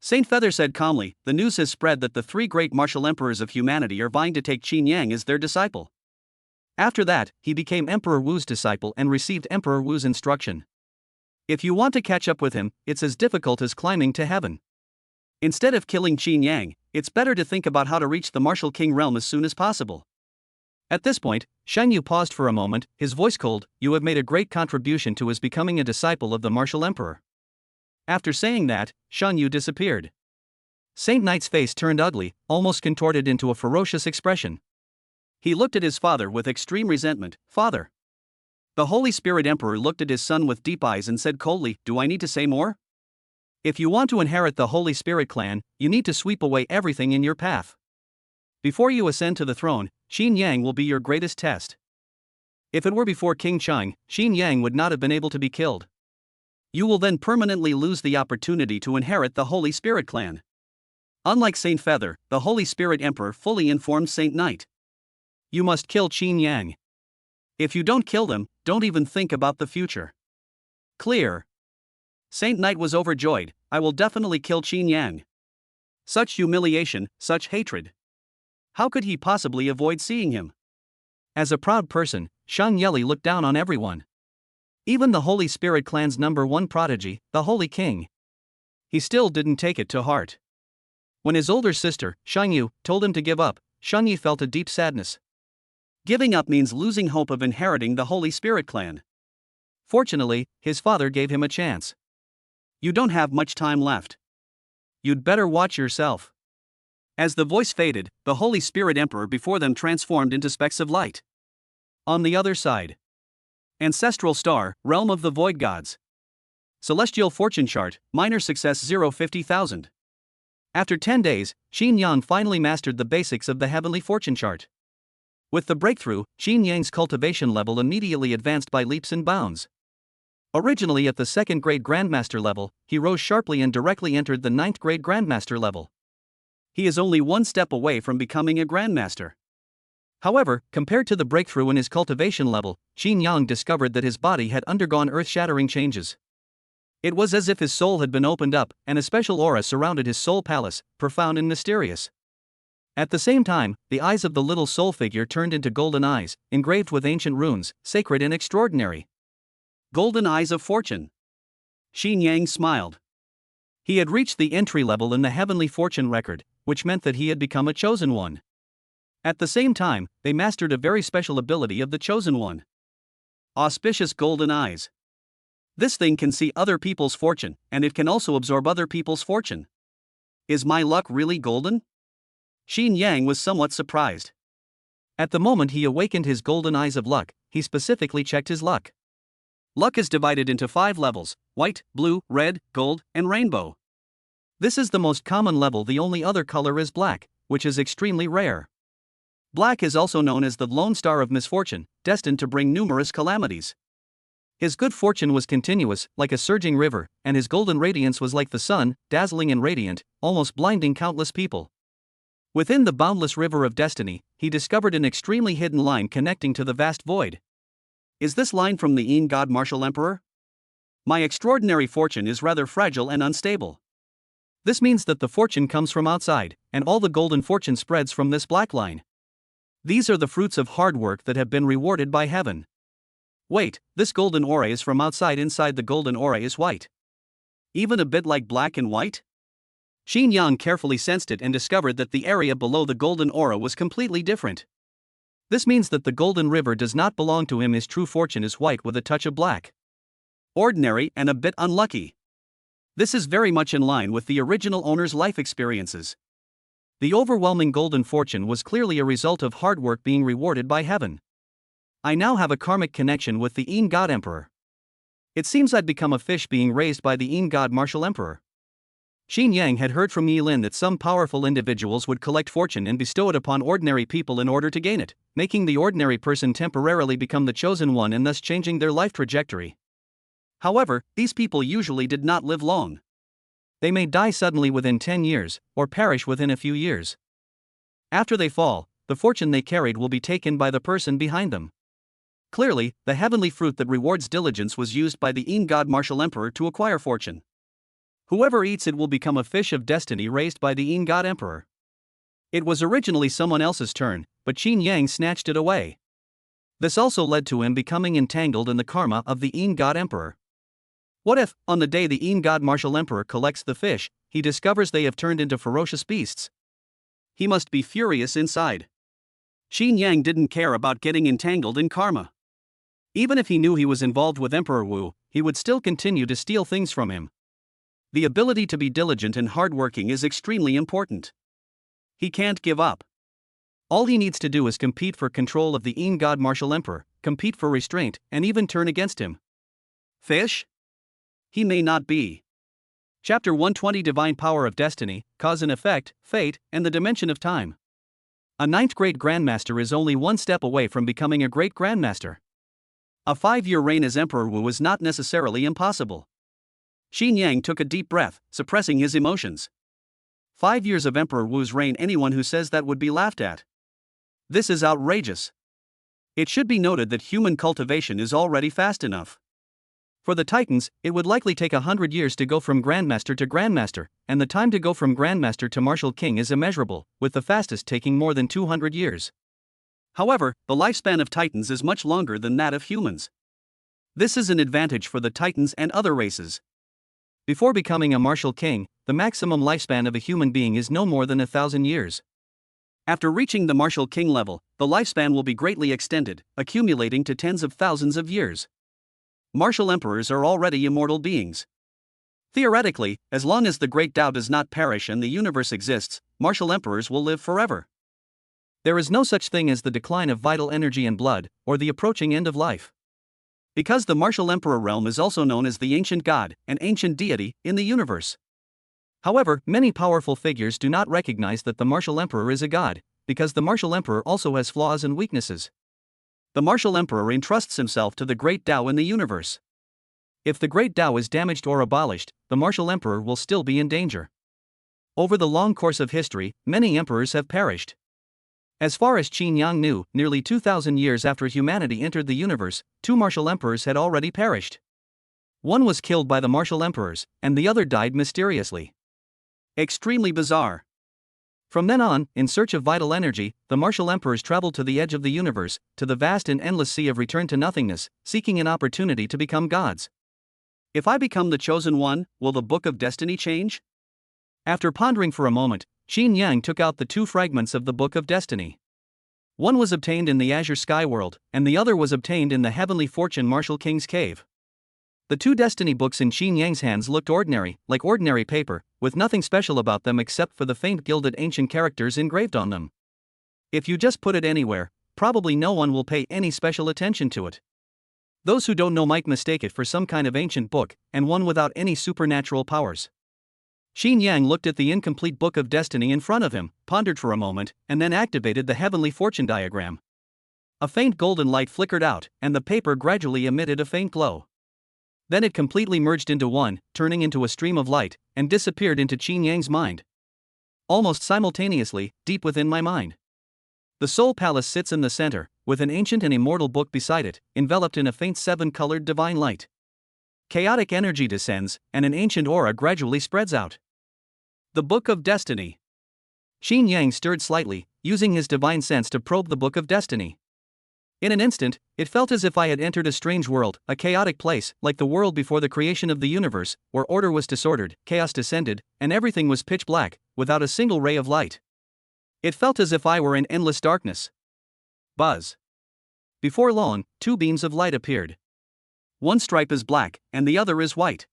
Saint Feather said calmly, "The news has spread that the three great martial emperors of humanity are vying to take Qin Yang as their disciple." After that, he became Emperor Wu's disciple and received Emperor Wu's instruction. If you want to catch up with him, it's as difficult as climbing to heaven. Instead of killing Qin Yang, it's better to think about how to reach the Martial King realm as soon as possible. At this point, Shang Yu paused for a moment, his voice cold. "You have made a great contribution to his becoming a disciple of the Martial Emperor." After saying that, Shang Yu disappeared. Saint Knight's face turned ugly, almost contorted into a ferocious expression. He looked at his father with extreme resentment. "Father." The Holy Spirit Emperor looked at his son with deep eyes and said coldly, "Do I need to say more? If you want to inherit the Holy Spirit clan, you need to sweep away everything in your path. Before you ascend to the throne, Qin Yang will be your greatest test. If it were before King Chang, Qin Yang would not have been able to be killed. You will then permanently lose the opportunity to inherit the Holy Spirit clan." Unlike Saint Feather, the Holy Spirit Emperor fully informed Saint Knight. "You must kill Qin Yang. If you don't kill them, don't even think about the future." Clear. Saint Knight was overjoyed. "I will definitely kill Qin Yang." Such humiliation, such hatred. How could he possibly avoid seeing him? As a proud person, Shang Yeli looked down on everyone. Even the Holy Spirit clan's #1 prodigy, the Holy King. He still didn't take it to heart. When his older sister, Shang Yu, told him to give up, Shang Yi felt a deep sadness. Giving up means losing hope of inheriting the Holy Spirit clan. Fortunately, his father gave him a chance. "You don't have much time left. You'd better watch yourself." As the voice faded, the Holy Spirit Emperor before them transformed into specks of light. On the other side. Ancestral Star, Realm of the Void Gods. Celestial Fortune Chart, Minor Success 050,000. After 10 days, Qin Yang finally mastered the basics of the Heavenly Fortune Chart. With the breakthrough, Qin Yang's cultivation level immediately advanced by leaps and bounds. Originally at the 2nd grade Grandmaster level, he rose sharply and directly entered the 9th grade Grandmaster level. He is only one step away from becoming a Grandmaster. However, compared to the breakthrough in his cultivation level, Qin Yang discovered that his body had undergone earth-shattering changes. It was as if his soul had been opened up, and a special aura surrounded his soul palace, profound and mysterious. At the same time, the eyes of the little soul figure turned into golden eyes, engraved with ancient runes, sacred and extraordinary. Golden eyes of fortune. Qin Yang smiled. He had reached the entry level in the Heavenly Fortune record, which meant that he had become a chosen one. At the same time, they mastered a very special ability of the chosen one. Auspicious golden eyes. This thing can see other people's fortune, and it can also absorb other people's fortune. Is my luck really golden? Qin Yang was somewhat surprised. At the moment he awakened his golden eyes of luck, he specifically checked his luck. Luck is divided into 5 levels: white, blue, red, gold, and rainbow. This is the most common level. The only other color is black, which is extremely rare. Black is also known as the lone star of misfortune, destined to bring numerous calamities. His good fortune was continuous, like a surging river, and his golden radiance was like the sun, dazzling and radiant, almost blinding countless people. Within the boundless river of destiny, he discovered an extremely hidden line connecting to the vast void. Is this line from the Yin God Martial Emperor? My extraordinary fortune is rather fragile and unstable. This means that the fortune comes from outside, and all the golden fortune spreads from this black line. These are the fruits of hard work that have been rewarded by heaven. Wait, this golden aura is from outside. Inside the golden aura is white. Even a bit like black and white? Qin Yang carefully sensed it and discovered that the area below the golden aura was completely different. This means that the golden river does not belong to him. His true fortune is white with a touch of black. Ordinary and a bit unlucky. This is very much in line with the original owner's life experiences. The overwhelming golden fortune was clearly a result of hard work being rewarded by heaven. I now have a karmic connection with the Yin God Emperor. It seems I'd become a fish being raised by the Yin God Martial Emperor. Xin Yang had heard from Yi Lin that some powerful individuals would collect fortune and bestow it upon ordinary people in order to gain it, making the ordinary person temporarily become the chosen one and thus changing their life trajectory. However, these people usually did not live long. They may die suddenly within 10 years, or perish within a few years. After they fall, the fortune they carried will be taken by the person behind them. Clearly, the heavenly fruit that rewards diligence was used by the Yin God Martial Emperor to acquire fortune. Whoever eats it will become a fish of destiny raised by the Yin God Emperor. It was originally someone else's turn, but Xin Yang snatched it away. This also led to him becoming entangled in the karma of the Yin God Emperor. What if, on the day the Yin God Martial Emperor collects the fish, he discovers they have turned into ferocious beasts? He must be furious inside. Xin Yang didn't care about getting entangled in karma. Even if he knew he was involved with Emperor Wu, he would still continue to steal things from him. The ability to be diligent and hardworking is extremely important. He can't give up. All he needs to do is compete for control of the Yin God Martial Emperor, compete for restraint, and even turn against him. Fish? He may not be. Chapter 120 Divine Power of Destiny, Cause and Effect, Fate, and the Dimension of Time. A 9th grade Grandmaster is only one step away from becoming a great Grandmaster. A 5-year reign as Emperor Wu is not necessarily impossible. Xin Yang took a deep breath, suppressing his emotions. 5 years of Emperor Wu's reign, anyone who says that would be laughed at. This is outrageous. It should be noted that human cultivation is already fast enough. For the Titans, it would likely take 100 years to go from Grandmaster to Grandmaster, and the time to go from Grandmaster to Martial King is immeasurable, with the fastest taking more than 200 years. However, the lifespan of Titans is much longer than that of humans. This is an advantage for the Titans and other races. Before becoming a Martial King, the maximum lifespan of a human being is no more than 1,000 years. After reaching the Martial King level, the lifespan will be greatly extended, accumulating to tens of thousands of years. Martial Emperors are already immortal beings. Theoretically, as long as the Great Tao does not perish and the universe exists, Martial Emperors will live forever. There is no such thing as the decline of vital energy and blood, or the approaching end of life. Because the Martial Emperor realm is also known as the ancient god, an ancient deity, in the universe. However, many powerful figures do not recognize that the Martial Emperor is a god, because the Martial Emperor also has flaws and weaknesses. The Martial Emperor entrusts himself to the Great Tao in the universe. If the Great Tao is damaged or abolished, the Martial Emperor will still be in danger. Over the long course of history, many emperors have perished. As far as Xin Yang knew, nearly 2,000 years after humanity entered the universe, 2 martial emperors had already perished. One was killed by the martial emperors, and the other died mysteriously. Extremely bizarre. From then on, in search of vital energy, the martial emperors traveled to the edge of the universe, to the vast and endless sea of return to nothingness, seeking an opportunity to become gods. If I become the chosen one, will the Book of Destiny change? After pondering for a moment, Xin Yang took out the 2 fragments of the Book of Destiny. One was obtained in the Azure Sky World, and the other was obtained in the Heavenly Fortune Martial King's Cave. The 2 destiny books in Xin Yang's hands looked ordinary, like ordinary paper, with nothing special about them except for the faint gilded ancient characters engraved on them. If you just put it anywhere, probably no one will pay any special attention to it. Those who don't know might mistake it for some kind of ancient book, and one without any supernatural powers. Xin Yang looked at the incomplete Book of Destiny in front of him, pondered for a moment, and then activated the Heavenly Fortune diagram. A faint golden light flickered out, and the paper gradually emitted a faint glow. Then it completely merged into one, turning into a stream of light, and disappeared into Xin Yang's mind. Almost simultaneously, deep within my mind. The Soul Palace sits in the center, with an ancient and immortal book beside it, enveloped in a faint 7-colored divine light. Chaotic energy descends, and an ancient aura gradually spreads out. The Book of Destiny. Xin Yang stirred slightly, using his divine sense to probe the Book of Destiny. In an instant, it felt as if I had entered a strange world, a chaotic place, like the world before the creation of the universe, where order was disordered, chaos descended, and everything was pitch black, without a single ray of light. It felt as if I were in endless darkness. Buzz. Before long, two beams of light appeared. One stripe is black, and the other is white.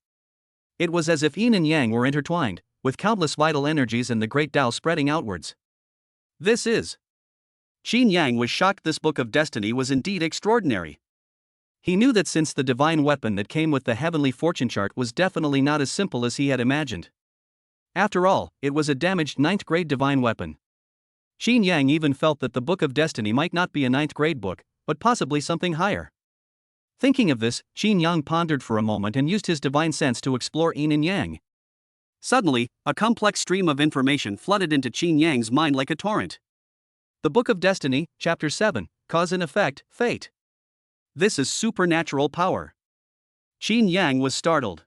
It was as if yin and yang were intertwined, with countless vital energies and the great Tao spreading outwards. This is. Qin Yang was shocked. This book of destiny was indeed extraordinary. He knew that since the divine weapon that came with the heavenly fortune chart was definitely not as simple as he had imagined. After all, it was a damaged 9th grade divine weapon. Qin Yang even felt that the book of destiny might not be a 9th grade book, but possibly something higher. Thinking of this, Qin Yang pondered for a moment and used his divine sense to explore yin and yang. Suddenly, a complex stream of information flooded into Qin Yang's mind like a torrent. The Book of Destiny, Chapter 7, Cause and Effect, Fate. This is supernatural power. Qin Yang was startled.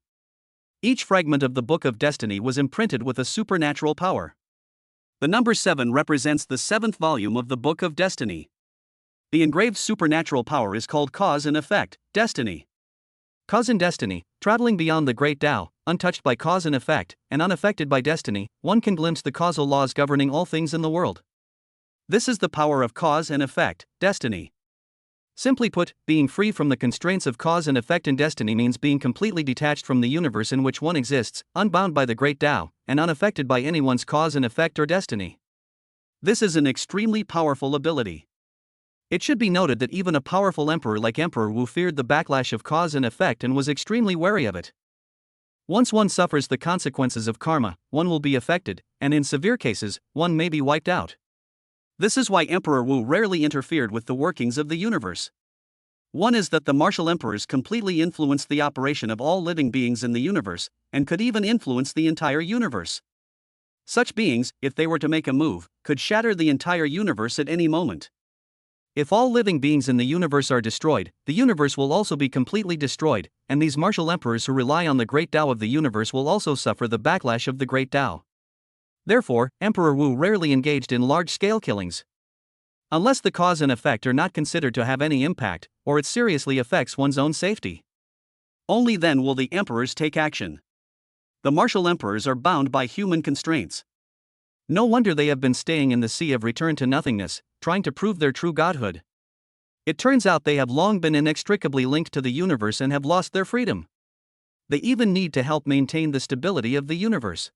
Each fragment of the Book of Destiny was imprinted with a supernatural power. The number 7 represents the 7th volume of the Book of Destiny. The engraved supernatural power is called Cause and Effect, Destiny. Cause and Destiny, traveling beyond the great Tao, untouched by cause and effect, and unaffected by destiny, one can glimpse the causal laws governing all things in the world. This is the power of cause and effect, destiny. Simply put, being free from the constraints of cause and effect and destiny means being completely detached from the universe in which one exists, unbound by the great Tao, and unaffected by anyone's cause and effect or destiny. This is an extremely powerful ability. It should be noted that even a powerful emperor like Emperor Wu feared the backlash of cause and effect and was extremely wary of it. Once one suffers the consequences of karma, one will be affected, and in severe cases, one may be wiped out. This is why Emperor Wu rarely interfered with the workings of the universe. One is that the martial emperors completely influenced the operation of all living beings in the universe, and could even influence the entire universe. Such beings, if they were to make a move, could shatter the entire universe at any moment. If all living beings in the universe are destroyed, the universe will also be completely destroyed, and these martial emperors who rely on the great Tao of the universe will also suffer the backlash of the great Tao. Therefore, Emperor Wu rarely engaged in large-scale killings. Unless the cause and effect are not considered to have any impact, or it seriously affects one's own safety. Only then will the emperors take action. The martial emperors are bound by human constraints. No wonder they have been staying in the sea of return to nothingness, trying to prove their true godhood. It turns out they have long been inextricably linked to the universe and have lost their freedom. They even need to help maintain the stability of the universe.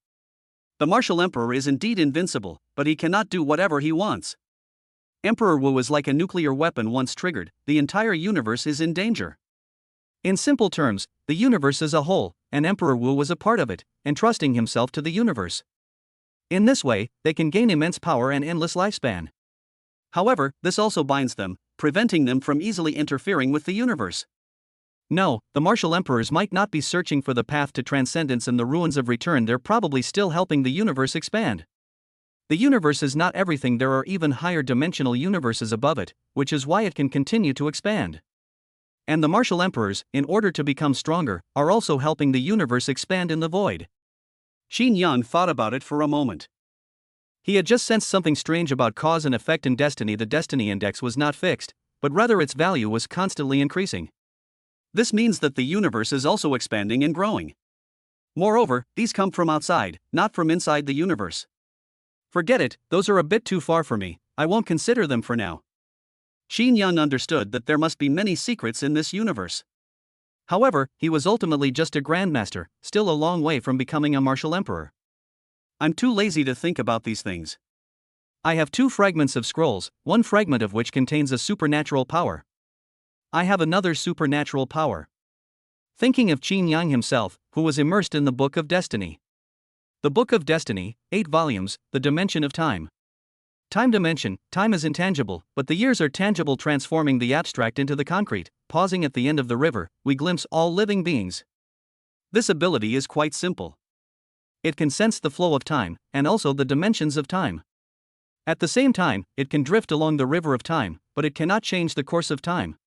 The martial emperor is indeed invincible, but he cannot do whatever he wants. Emperor Wu is like a nuclear weapon once triggered, the entire universe is in danger. In simple terms, the universe is a whole, and Emperor Wu was a part of it, entrusting himself to the universe. In this way, they can gain immense power and endless lifespan. However, this also binds them, preventing them from easily interfering with the universe. No, the martial emperors might not be searching for the path to transcendence in the ruins of return, they're probably still helping the universe expand. The universe is not everything, there are even higher dimensional universes above it, which is why it can continue to expand. And the martial emperors, in order to become stronger, are also helping the universe expand in the void. Qin Yang thought about it for a moment. He had just sensed something strange about cause and effect in destiny. The destiny index was not fixed, but rather its value was constantly increasing. This means that the universe is also expanding and growing. Moreover, these come from outside, not from inside the universe. Forget it, those are a bit too far for me, I won't consider them for now. Qin Yang understood that there must be many secrets in this universe. However, he was ultimately just a grandmaster, still a long way from becoming a martial emperor. I'm too lazy to think about these things. I have 2 fragments of scrolls, one fragment of which contains a supernatural power. I have another supernatural power. Thinking of Qin Yang himself, who was immersed in the Book of Destiny. The Book of Destiny, 8 volumes, the dimension of time. Time dimension, time is intangible, but the years are tangible, transforming the abstract into the concrete. Pausing at the end of the river, we glimpse all living beings. This ability is quite simple. It can sense the flow of time, and also the dimensions of time. At the same time, it can drift along the river of time, but it cannot change the course of time.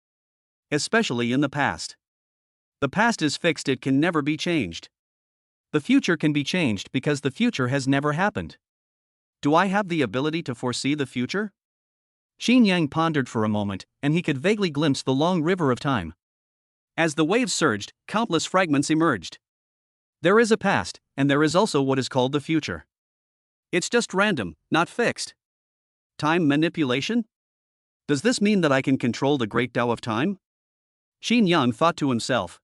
Especially in the past. The past is fixed, it can never be changed. The future can be changed because the future has never happened. Do I have the ability to foresee the future? Qin Yang pondered for a moment, and he could vaguely glimpse the long river of time. As the waves surged, countless fragments emerged. There is a past, and there is also what is called the future. It's just random, not fixed. Time manipulation? Does this mean that I can control the great Tao of time? Xin Yang thought to himself.